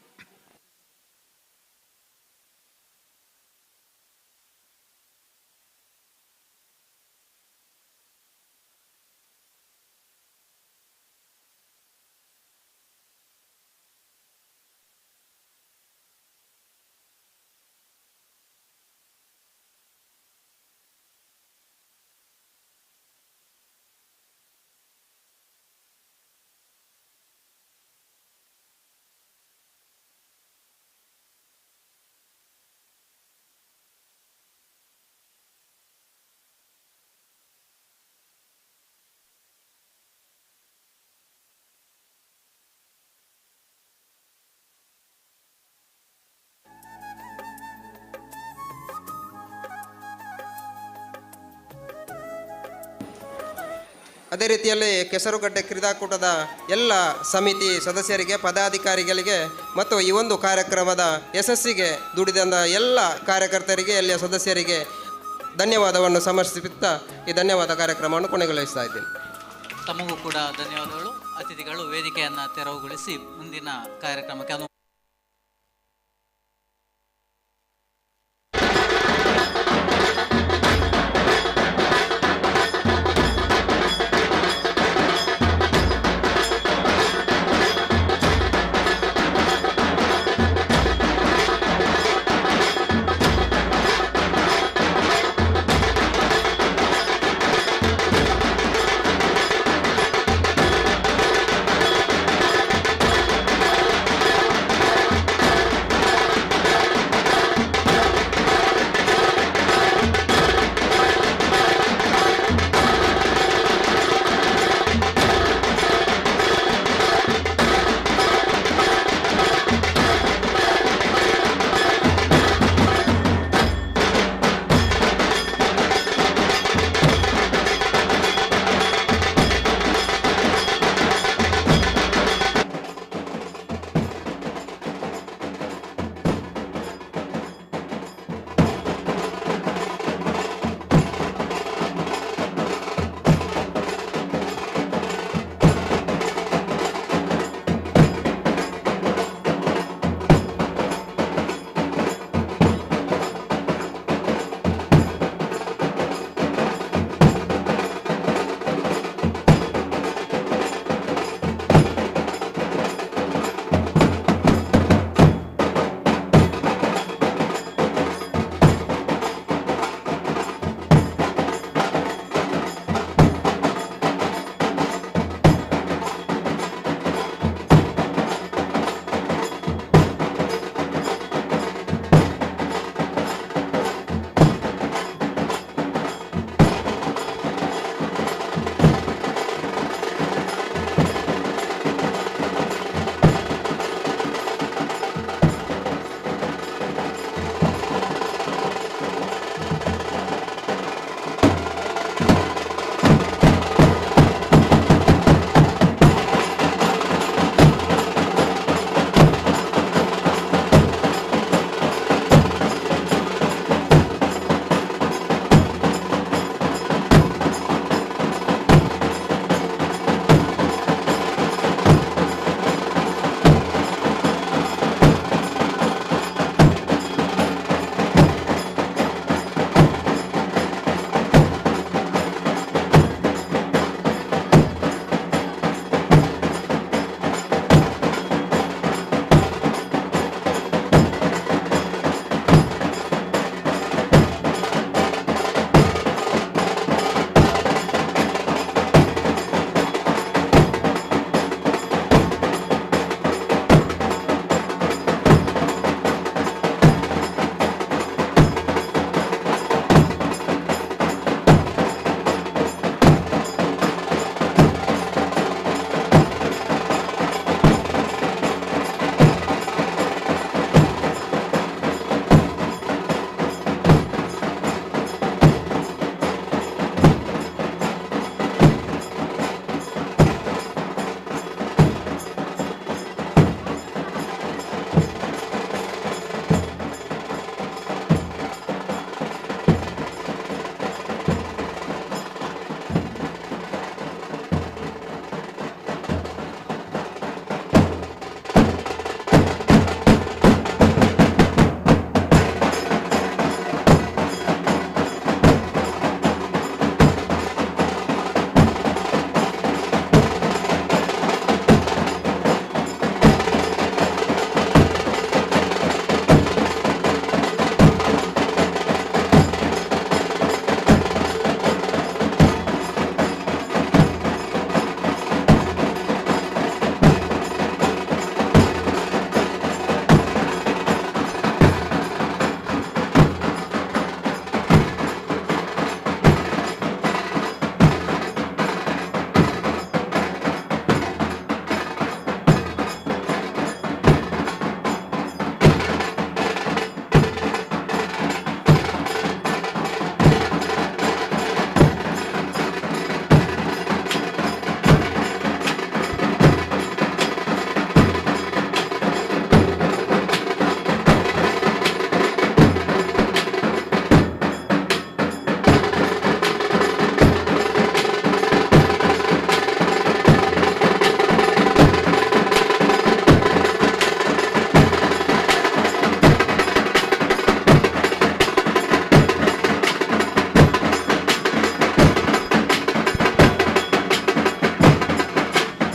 Speaker 8: ಅದೇ ರೀತಿಯಲ್ಲಿ ಕೆಸರುಗಡ್ಡೆ ಕ್ರೀಡಾಕೂಟದ ಎಲ್ಲ ಸಮಿತಿ ಸದಸ್ಯರಿಗೆ, ಪದಾಧಿಕಾರಿಗಳಿಗೆ ಮತ್ತು ಈ ಒಂದು ಕಾರ್ಯಕ್ರಮದ ಯಶಸ್ಸಿಗೆ ದುಡಿದಂಥ ಎಲ್ಲ ಕಾರ್ಯಕರ್ತರಿಗೆ, ಎಲ್ಲ ಸದಸ್ಯರಿಗೆ ಧನ್ಯವಾದವನ್ನು ಸಮರ್ಪಿಸುತ್ತಾ ಈ ಧನ್ಯವಾದ ಕಾರ್ಯಕ್ರಮವನ್ನು ಕೊನೆಗೊಳಿಸ್ತಾ ಇದ್ದೀನಿ.
Speaker 15: ತಮಗೂ ಕೂಡ ಧನ್ಯವಾದಗಳು. ಅತಿಥಿಗಳು ವೇದಿಕೆಯನ್ನು ತೆರವುಗೊಳಿಸಿ ಮುಂದಿನ ಕಾರ್ಯಕ್ರಮಕ್ಕೆ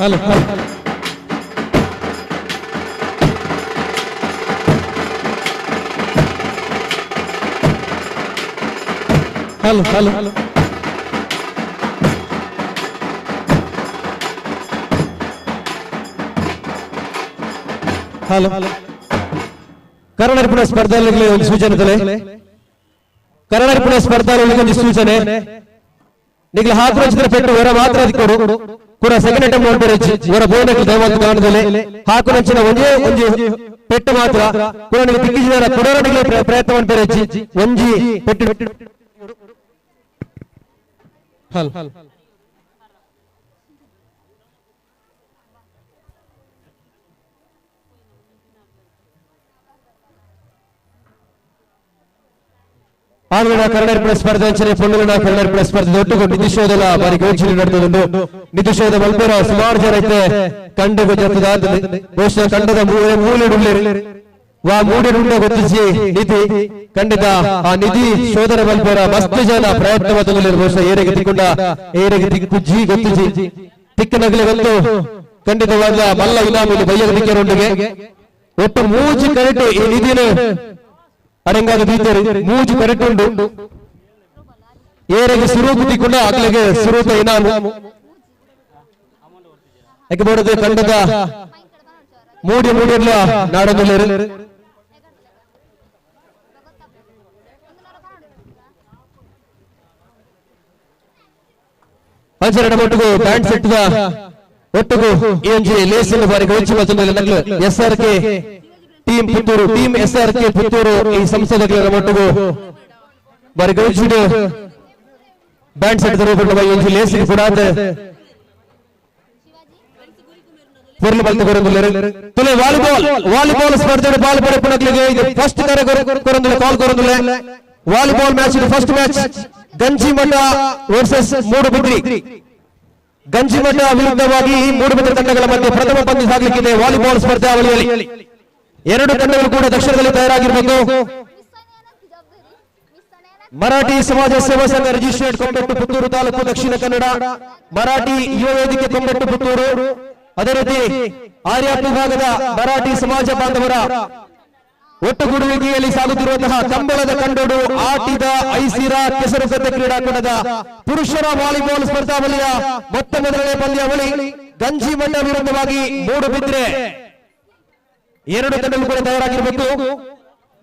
Speaker 3: hello hello hello hello hello Kannada ಸ್ಪರ್ಧಾಲುಗಳಿಗೆ ಒಂದು ಸೂಚನೆ ಕನ್ನಡ ಸ್ಪರ್ಧಾಲುಗಳಿಗೆ ಒಂದು ಸೂಚನೆ ನಿಗಲ ಹಾತ್ ರೋಚಿನ ಪೆಟ್ಟು ಹೊರ ಮಾತ್ರ ಕೊಡು ಕೂಡ ಸೆಕೆಂಡ್ ಅಟೆಂಪ್ಟ್ ಮಾಡ್ಬೇರೆ ಹೊರ ಬೋನಕ್ಕೆ ದಯವಾದ ಕಾರಣದಲ್ಲಿ ಹಾಕು ನಂಚಿನ ಒಂದೇ ಒಂದು ಪೆಟ್ಟು ಮಾತ್ರ ಕೂಡ ನೀವು ದಿಗ್ಗಿಜಿನ ಕೊಡೋರಿಗೆ ಪ್ರಯತ್ನ ಮಾಡ್ಬೇರೆ ಒಂಜಿ ಪೆಟ್ಟು ಹಲ್ ಆಂಗ್ಲ ಕನ್ನಡ ಸ್ಪರ್ಧೆ ಪೊನ್ನೂರಿನ ಕನ್ನಡ ಸ್ಪರ್ಧೆ ಒಟ್ಟುಗೂ ನಿಧಿಶೋಧಲ ಬಾರಿ ಗೋಚರಿ ನಡೆದುಕೊಂಡು ನಿಧಿಶೋಧ ಮಲ್ಪೇರ ಸುಮಾರು ಜನ ಐತೆ ಕಂಡು ಗೊತ್ತಾದ ಬಹುಶಃ ಕಂಡದ ಮೂಲೆ ವಾ ಮೂಡೆ ಗೊತ್ತಿಸಿ ನಿಧಿ ಖಂಡಿತ ಆ ನಿಧಿ ಶೋಧನ ಮಲ್ಪೇರ ಮಸ್ತ್ ಜನ ಪ್ರಯತ್ನ ಮೊದಲು ಬಹುಶಃ ಏರೆಗೆ ತಿಕ್ಕೊಂಡ ಏರೆಗೆ ತಿಕ್ಕುಜ್ಜಿ ಗೊತ್ತಿಸಿ ತಿಕ್ಕನಗಲಿ ಬಂದು ಖಂಡಿತವಾದ ಮಲ್ಲ ಇನಾಮಿ ಬಯ್ಯದ ತಿಕ್ಕರೊಂದಿಗೆ ಒಟ್ಟು ಮೂಜಿ ಕರೆಕ್ಟ್ ಈ ನಿಧಿನ ಅರಂಗಾದ ಬೀತರು ಮೂಜು ಕರೆಕ್ಟ್ ಉಂಟು ಏರೆಗೆ ಸುರೂಪು ತಿಕ್ಕೊಂಡು ಆಗ್ಲಿಗೆ ಸುರೂಪ ಇನಾಮು ಯಾಕೆ ನೋಡಿದ್ರೆ ಖಂಡದ ಮೂಡಿಯಲ್ಲ ನಾಡೊಂದು ಅಂಚರಣ ಒಟ್ಟಿಗೂ ಬ್ಯಾಂಡ್ ಸೆಟ್ದ ಒಟ್ಟಿಗೂ ಈ ಲೇಸಿನ ಬಾರಿಗೆ ಹೆಚ್ಚು ಮತ್ತೊಂದು SRK team Puttur team SRK Puttur ಈ ಸಂಸದಗಳ ಒಟ್ಟಿಗೂ ಬಾರಿ ಗೌಚಿಡು ಬ್ಯಾಂಡ್ ಸೆಟ್ ರೂಪದಲ್ಲಿ ಲೇಸಿಗೆ ಕೂಡ ಪುರ್ಲಿ ಬಲ್ತ ತುಲೆ ವಾಲಿಬಾಲ್ ಸ್ಪರ್ಧೆ ಬಾಲ್ ಪಡೆಪಣಗಳಿಗೆ ಫಸ್ಟ್ ಕರೆ ಕೊರಂದುಲೆ ಕಾಲ್ ಕೊರಂದುಲೆ volleyball match first match Ganjimutt versus Moodbidri Ganjimutt ವಿರುದ್ಧವಾಗಿ ಮೂಡುಬಿದ್ರಿ ತಂಡಗಳ ಮಧ್ಯೆ ಪ್ರಥಮ ಪಂದ್ಯ ಸಾಗಲಿಕ್ಕಿದೆ ವಾಲಿಬಾಲ್ ಸ್ಪರ್ಧಾವಳಿಯಲ್ಲಿ ಎರಡು ತಂಡಗಳು ಕೂಡ ದಕ್ಷಿಣದಲ್ಲಿ ತಯಾರಾಗಿರಬೇಕು ಮರಾಠಿ ಸಮಾಜ ಸೇವಾ ಸಂಘ ರಿಜಿಸ್ಟ್ರೇಡ್ ಕೊಂಬೆಟ್ಟು ಪುತ್ತೂರು ತಾಲೂಕು ದಕ್ಷಿಣ ಕನ್ನಡ ಮರಾಠಿ ಯುವ ವೇದಿಕೆ ಕೊಂಬೆಟ್ಟು ಪುತ್ತೂರು ಅದೇ ರೀತಿ ಆರ್ಯ ವಿಭಾಗದ ಮರಾಠಿ ಸಮಾಜ ಬಾಂಧವರ ಒಟ್ಟುಗೂಡುವಿಕೆಯಲ್ಲಿ ಸಾಗುತ್ತಿರುವಂತಹ ಕಂಬಳದ ಕಂಡೋಡು ಆಟಿದ ಐಸಿರ ಕೆಸರುಗದ್ದೆ ಕ್ರೀಡಾಕೂಟದ ಪುರುಷರ ವಾಲಿಬಾಲ್ ಸ್ಪರ್ಧಾವಳಿಯ ಮೊತ್ತ ಮೊದಲನೇ ಪಂದ್ಯಾವಳಿ ಗಂಜಿಮಠ ವಿರುದ್ಧವಾಗಿ ಮೂಡುಬಿದ್ರೆ ಎರಡು ತಂಡಗಳು ಕೂಡ ತಯಾರಾಗಿರಬೇಕು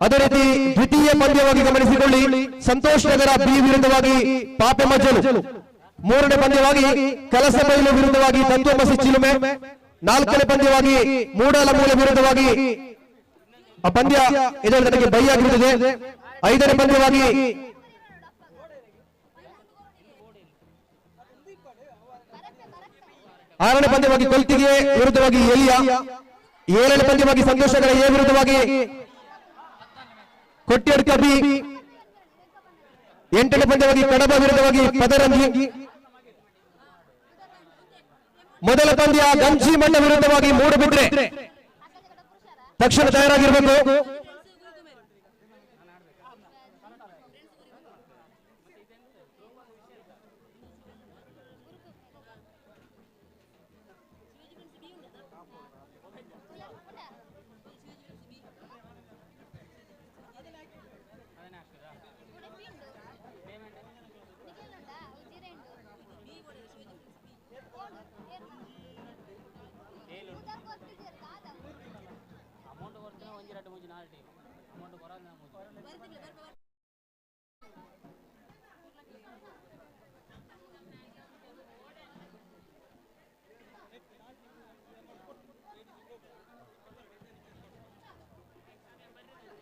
Speaker 3: ಅದೇ ರೀತಿ ದ್ವಿತೀಯ ಪಂದ್ಯವಾಗಿ ಗಮನಿಸಿಕೊಳ್ಳಿ ಸಂತೋಷ್ ನಗರ ಬಿ ವಿರುದ್ಧವಾಗಿ ಪಾಪೆ ಮಜ್ಜಲು ಮೂರನೇ ಪಂದ್ಯವಾಗಿ ಕಲಸ ಬೈಲು ವಿರುದ್ಧವಾಗಿ ತತ್ವಮಸಿ ಚಿಲುಮೆ ನಾಲ್ಕನೇ ಪಂದ್ಯವಾಗಿ ಮೂಡಲಮೂಲ ವಿರುದ್ಧವಾಗಿ ಆ ಪಂದ್ಯ ಇದರ ನನಗೆ ಬೈಯಾಗಿರುತ್ತದೆ ಐದನೇ ಪಂದ್ಯವಾಗಿ ಆರನೇ ಪಂದ್ಯವಾಗಿ ಕೊಲ್ತಿಗೆ ವಿರುದ್ಧವಾಗಿ ಎಲಿಯಾ ಏಳನೇ ಪಂದ್ಯವಾಗಿ ಸಂತೋಷಗಳ ಎ ವಿರುದ್ಧವಾಗಿ ಕೊಟ್ಟಿಯಡ್ ಕಬಿ ಎಂಟನೇ ಪಂದ್ಯವಾಗಿ ಕಡಬ ವಿರುದ್ಧವಾಗಿ ಪದರಂಗಿ ಮೊದಲ ಪಂದ್ಯ ಗಂಜಿಮಠ ವಿರುದ್ಧವಾಗಿ ಮೂಡುಬಿದ್ರೆ ತಕ್ಷಣ ತಯಾರಾಗಿರಬೇಕು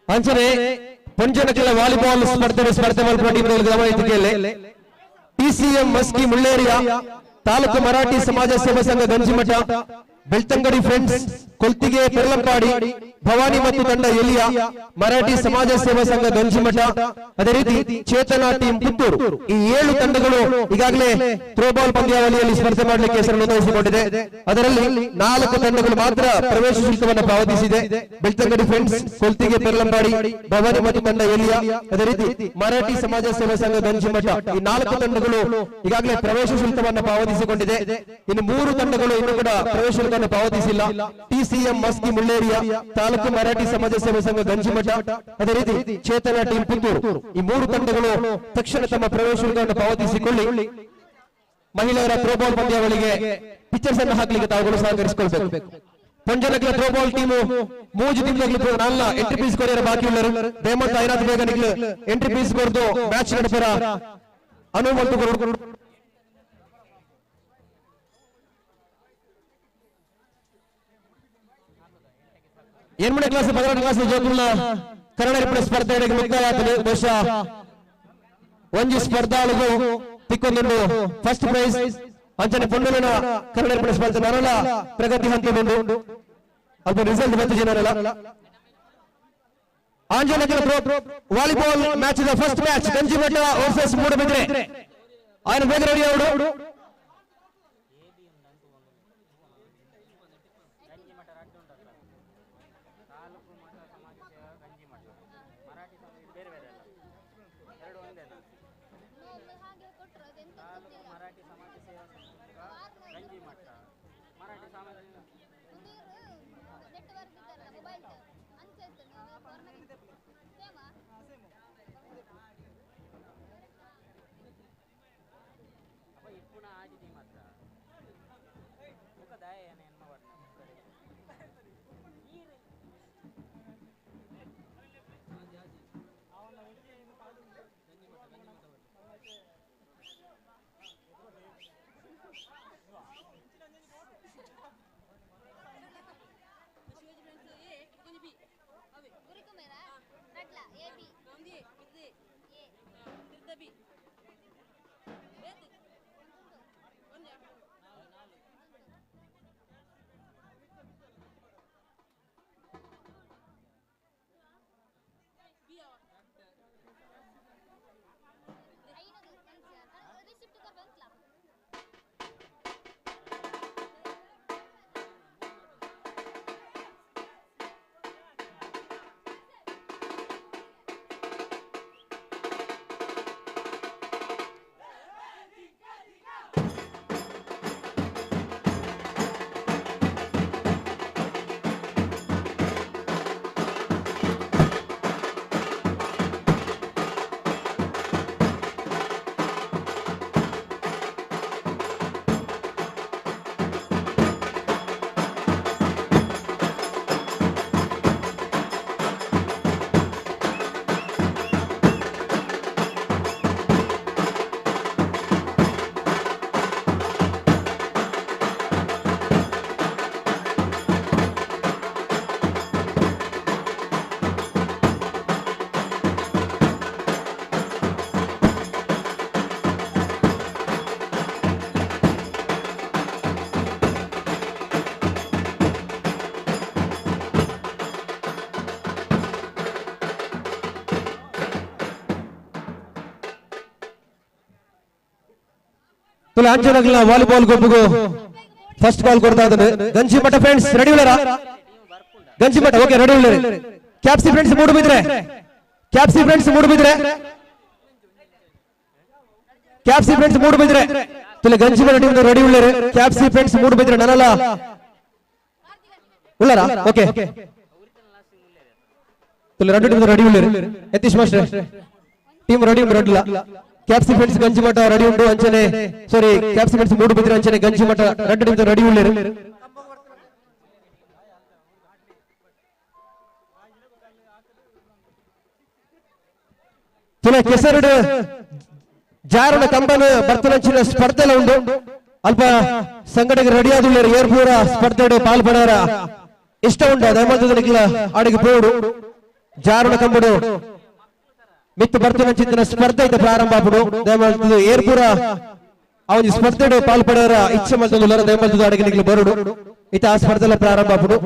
Speaker 3: ಅಂಚನೆ ಪಂಜನಕಲ ವಾಲಿಬಾಲ್ ಸ್ಪರ್ಧೆ ಮಲ್ಪಟ್ಟಿಯಲ್ಲಿ TCM ಮಸ್ಕಿ ಮುಳ್ಳೇರಿಯ ತಾಲೂಕು ಮರಾಠಿ ಸಮಾಜ ಸೇವಾ ಸಂಘ ಗಂಜಿಮಠ ಬೆಳ್ತಂಗಡಿ ಫ್ರೆಂಡ್ಸ್, ಕೊಲ್ತಿಗೆ ಪೆರ್ಲಂಪಾಡಿ, ಭವಾನಿ ಮತ್ತು ತಂಡ ಎಲಿಯ, ಮರಾಠಿ ಸಮಾಜ ಸೇವಾ ಸಂಘ ಗಂಜಿಮಠ, ಅದೇ ರೀತಿ ಚೇತನ ಟೀಮ್ ಪುತ್ತೂರು. ಈ 7 ತಂಡಗಳು ಈಗಾಗಲೇ ಥ್ರೋಬಾಲ್ ಪಂದ್ಯಾವಳಿಯಲ್ಲಿ ಸ್ಪರ್ಧೆ ಮಾಡಲಿಕ್ಕೆ ಹೆಸರು ನೋಂದಾಯಿಸಿಕೊಂಡಿದೆ. ಅದರಲ್ಲಿ 4 ತಂಡಗಳು ಮಾತ್ರ ಪ್ರವೇಶ ಶುಲ್ಕವನ್ನು ಪಾವತಿಸಿದೆ. ಬೆಳ್ತಂಗಡಿ ಫ್ರೆಂಡ್ಸ್, ಕೊಲ್ತಿಗೆ ಪೆರ್ಲಂಪಾಡಿ, ಭವಾನಿ ಮತ್ತು ತಂಡ ಎಲಿಯ, ಅದೇ ರೀತಿ ಮರಾಠಿ ಸಮಾಜ ಸೇವಾ ಸಂಘ ಗಂಜಿಮಠ. ಈ 4 ತಂಡಗಳು ಈಗಾಗಲೇ ಪ್ರವೇಶ ಶುಲ್ಕವನ್ನು ಪಾವತಿಸಿಕೊಂಡಿದೆ. ಇನ್ನು 3 ತಂಡಗಳು ಇನ್ನೂ ಕೂಡ ಪ್ರವೇಶ ಶುಲ್ಕವನ್ನು ಪಾವತಿಸಿಲ್ಲ. ಟಿಸಿಎಂ ಮಸ್ಕಿ ಮುಳ್ಳೇರಿಯ, ತಾಲೂಕು ಮರಾಠಿ ಸಮಾಜ ಸೇವಾ ಸಂಘ ಗಂಜಿಮಠ, ಅದೇ ರೀತಿ ಚೇತನ ಟೀಮ್ ಪುತ್ತೂರು. ಈ 3 ತಂಡಗಳು ತಕ್ಷಣ ತಮ್ಮ ಪ್ರವೇಶ ಶುಲ್ಕವನ್ನು ಪಾವತಿಸಿಕೊಳ್ಳಿ. ಮಹಿಳೆಯರ ಥ್ರೋಬಾಲ್ ಪಂದ್ಯಾವಳಿಗೆ ಪಿಕ್ಚರ್ಸ್ ಅನ್ನು ಹಾಕಲಿಕ್ಕೆ ತಾವುಗಳು ಸಹಕರಿಸಿಕೊಳ್ಬೇಕು. ಪಂಜನಗಳ ಥ್ರೋಬಾಲ್ ಟೀಮು 3 ದಿನದಲ್ಲಿ ನಾಲ್ನ ಎಂಟ್ರಿ ಪೀಸ್ ಕೊರಿಯರ ಬಾಕಿ ಉಳ್ಳರು. ದಯಮಾಡಿ ಐನಾಥ್ ಬೇಗ ನಿಗ್ಲು ಎಂಟ್ರಿ ಪೀಸ್ ಕೊರ್ದು ಮ್ಯಾಚ್ ನಡೆಪರ ಅನುಮತಿ ಎನ್ಮನೆ ಕ್ಲಾಸ್ 16 ಕ್ಲಾಸ್ ಜೋಗುಳ್ಳ ಕನ್ನಡ ಸ್ಪರ್ಧೆಗೆ ಮುಕ್ತಾಯ ಆಗ್ತದೆ. ಬಹುಶಃ ಒಂಜಿ ಸ್ಪರ್ಧಾಳುಗು ತಿಕ್ಕೊಂದು ಫಸ್ಟ್ ಪ್ರೈಸ್ ಅಂಚನೆ ಪೊಂಡಲಿನ ಕನ್ನಡ ಸ್ಪರ್ಧೆ ನರಳ ಪ್ರಗತಿ ಹಂತಗೊಂಡು ಅಲ್ಪ ರಿಸಲ್ಟ್ ಬಂತು ಜನರಲ್ಲ. ಆಂಜನೇಯ ವಾಲಿಬಾಲ್ ಮ್ಯಾಚ್ ದ first match Ganjimutt versus Moodbidri. ఆయన ಬೇಗ ರೆಡಿ ಅವಡು. ಆಂಜನಗಲ ವಾಲಿಬಾಲ್ ಗುಂಪಿಗೂ ಫಸ್ಟ್ ಬಾಲ್ ಕೊಡ್ತಾ ಇದ್ದಾನೆ. ಗಂಜಿಮಠ ಫ್ರೆಂಡ್ಸ್ ರೆಡಿ ಉಳ್ಳರ? ಗಂಜಿಮಠ ಓಕೆ ರೆಡಿ ಉಳ್ಳರಿ. ಕ್ಯಾಪ್ಸಿ ಫ್ರೆಂಡ್ಸ್ ಮೂಡುಬಿದ್ರೆ, ಕ್ಯಾಪ್ಸಿ ಫ್ರೆಂಡ್ಸ್ ಮೂಡುಬಿದ್ರೆ, ಕ್ಯಾಪ್ಸಿ ಫ್ರೆಂಡ್ಸ್ ಮೂಡುಬಿದ್ರೆ ತುಲೆ ಗಂಜಿಮಠ ಟೀಮ್ ರೆಡಿ ಉಳ್ಳರಿ. ಕ್ಯಾಪ್ಸಿ ಫ್ರೆಂಡ್ಸ್ ಮೂಡುಬಿದ್ರೆ ನನಲ್ಲ ಉಳ್ಳರ? ಓಕೆ ತುಲೆ ರೆಡಿ ಟೀಮ್ ರೆಡಿ ಉಳ್ಳರಿ. ಯತೀಶ್ ಮಾಸ್ಟರ್ ಟೀಮ್ ರೆಡಿ ರೆಡಿಲ್ಲ. ಕ್ಯಾಪ್ಸಿ ಫ್ರೆಂಡ್ಸ್ ಗಂಜಿಮಠ ರೆಡಿ ಉಂಟು ಅಂಚನೆ, ಸಾರಿ ಕ್ಯಾಪ್ಸಿ ಫ್ರೆಂಡ್ಸ್ ಮೂಡುಬಿದ್ರೆ ಅಂಚನೆ ಗಂಜಿಮಠ ರೆಡ್ ಟೀಮ್ ರೆಡಿ ಉಳ್ಳರಿ. ತುಲೆ ಕೆಸರಡು ಜಾರನ ಕಂಬನ ಬರ್ತನಂಚಿನ ಸ್ಪರ್ಧೆಲ ಉಂಡು. ಅಲ್ಪ ಸಂಘಟನೆ ರೆಡಿ ಆದುಳ್ಳರು ಏರ್ಪೂರ ಸ್ಪರ್ಧೆ ಪಾಲ್ಪಡಾರ ಇಷ್ಟ ಉಂಟು ದಯಮಾಡಿಲ್ಲ ಆಡಿಗೆ ಪೋಡು ಜಾರನ ಕಂಬಡು ಮಿತ್ತು ಬರ್ತನಂಚಿನ ಸ್ಪರ್ಧೆ ಇದ್ದ ಪ್ರಾರಂಭ ಆಪಡು ದಯಮಾಡಿ ಏರ್ಪೂರ
Speaker 10: ಅವನ ಸ್ಪರ್ಧೆಡು ಪಾಲ್ಪಡೋರ ಇಚ್ಛೆ ಮಲ್ತೊಂದುಲ್ಲರ ದಯಮಲ್ತದ ಅಡಗಿನಿಗ್ಲು ಬರುಡು ಇತ ಆ ಸ್ಪರ್ಧೆಲ ಪ್ರಾರಂಭ ಆಪುಡು.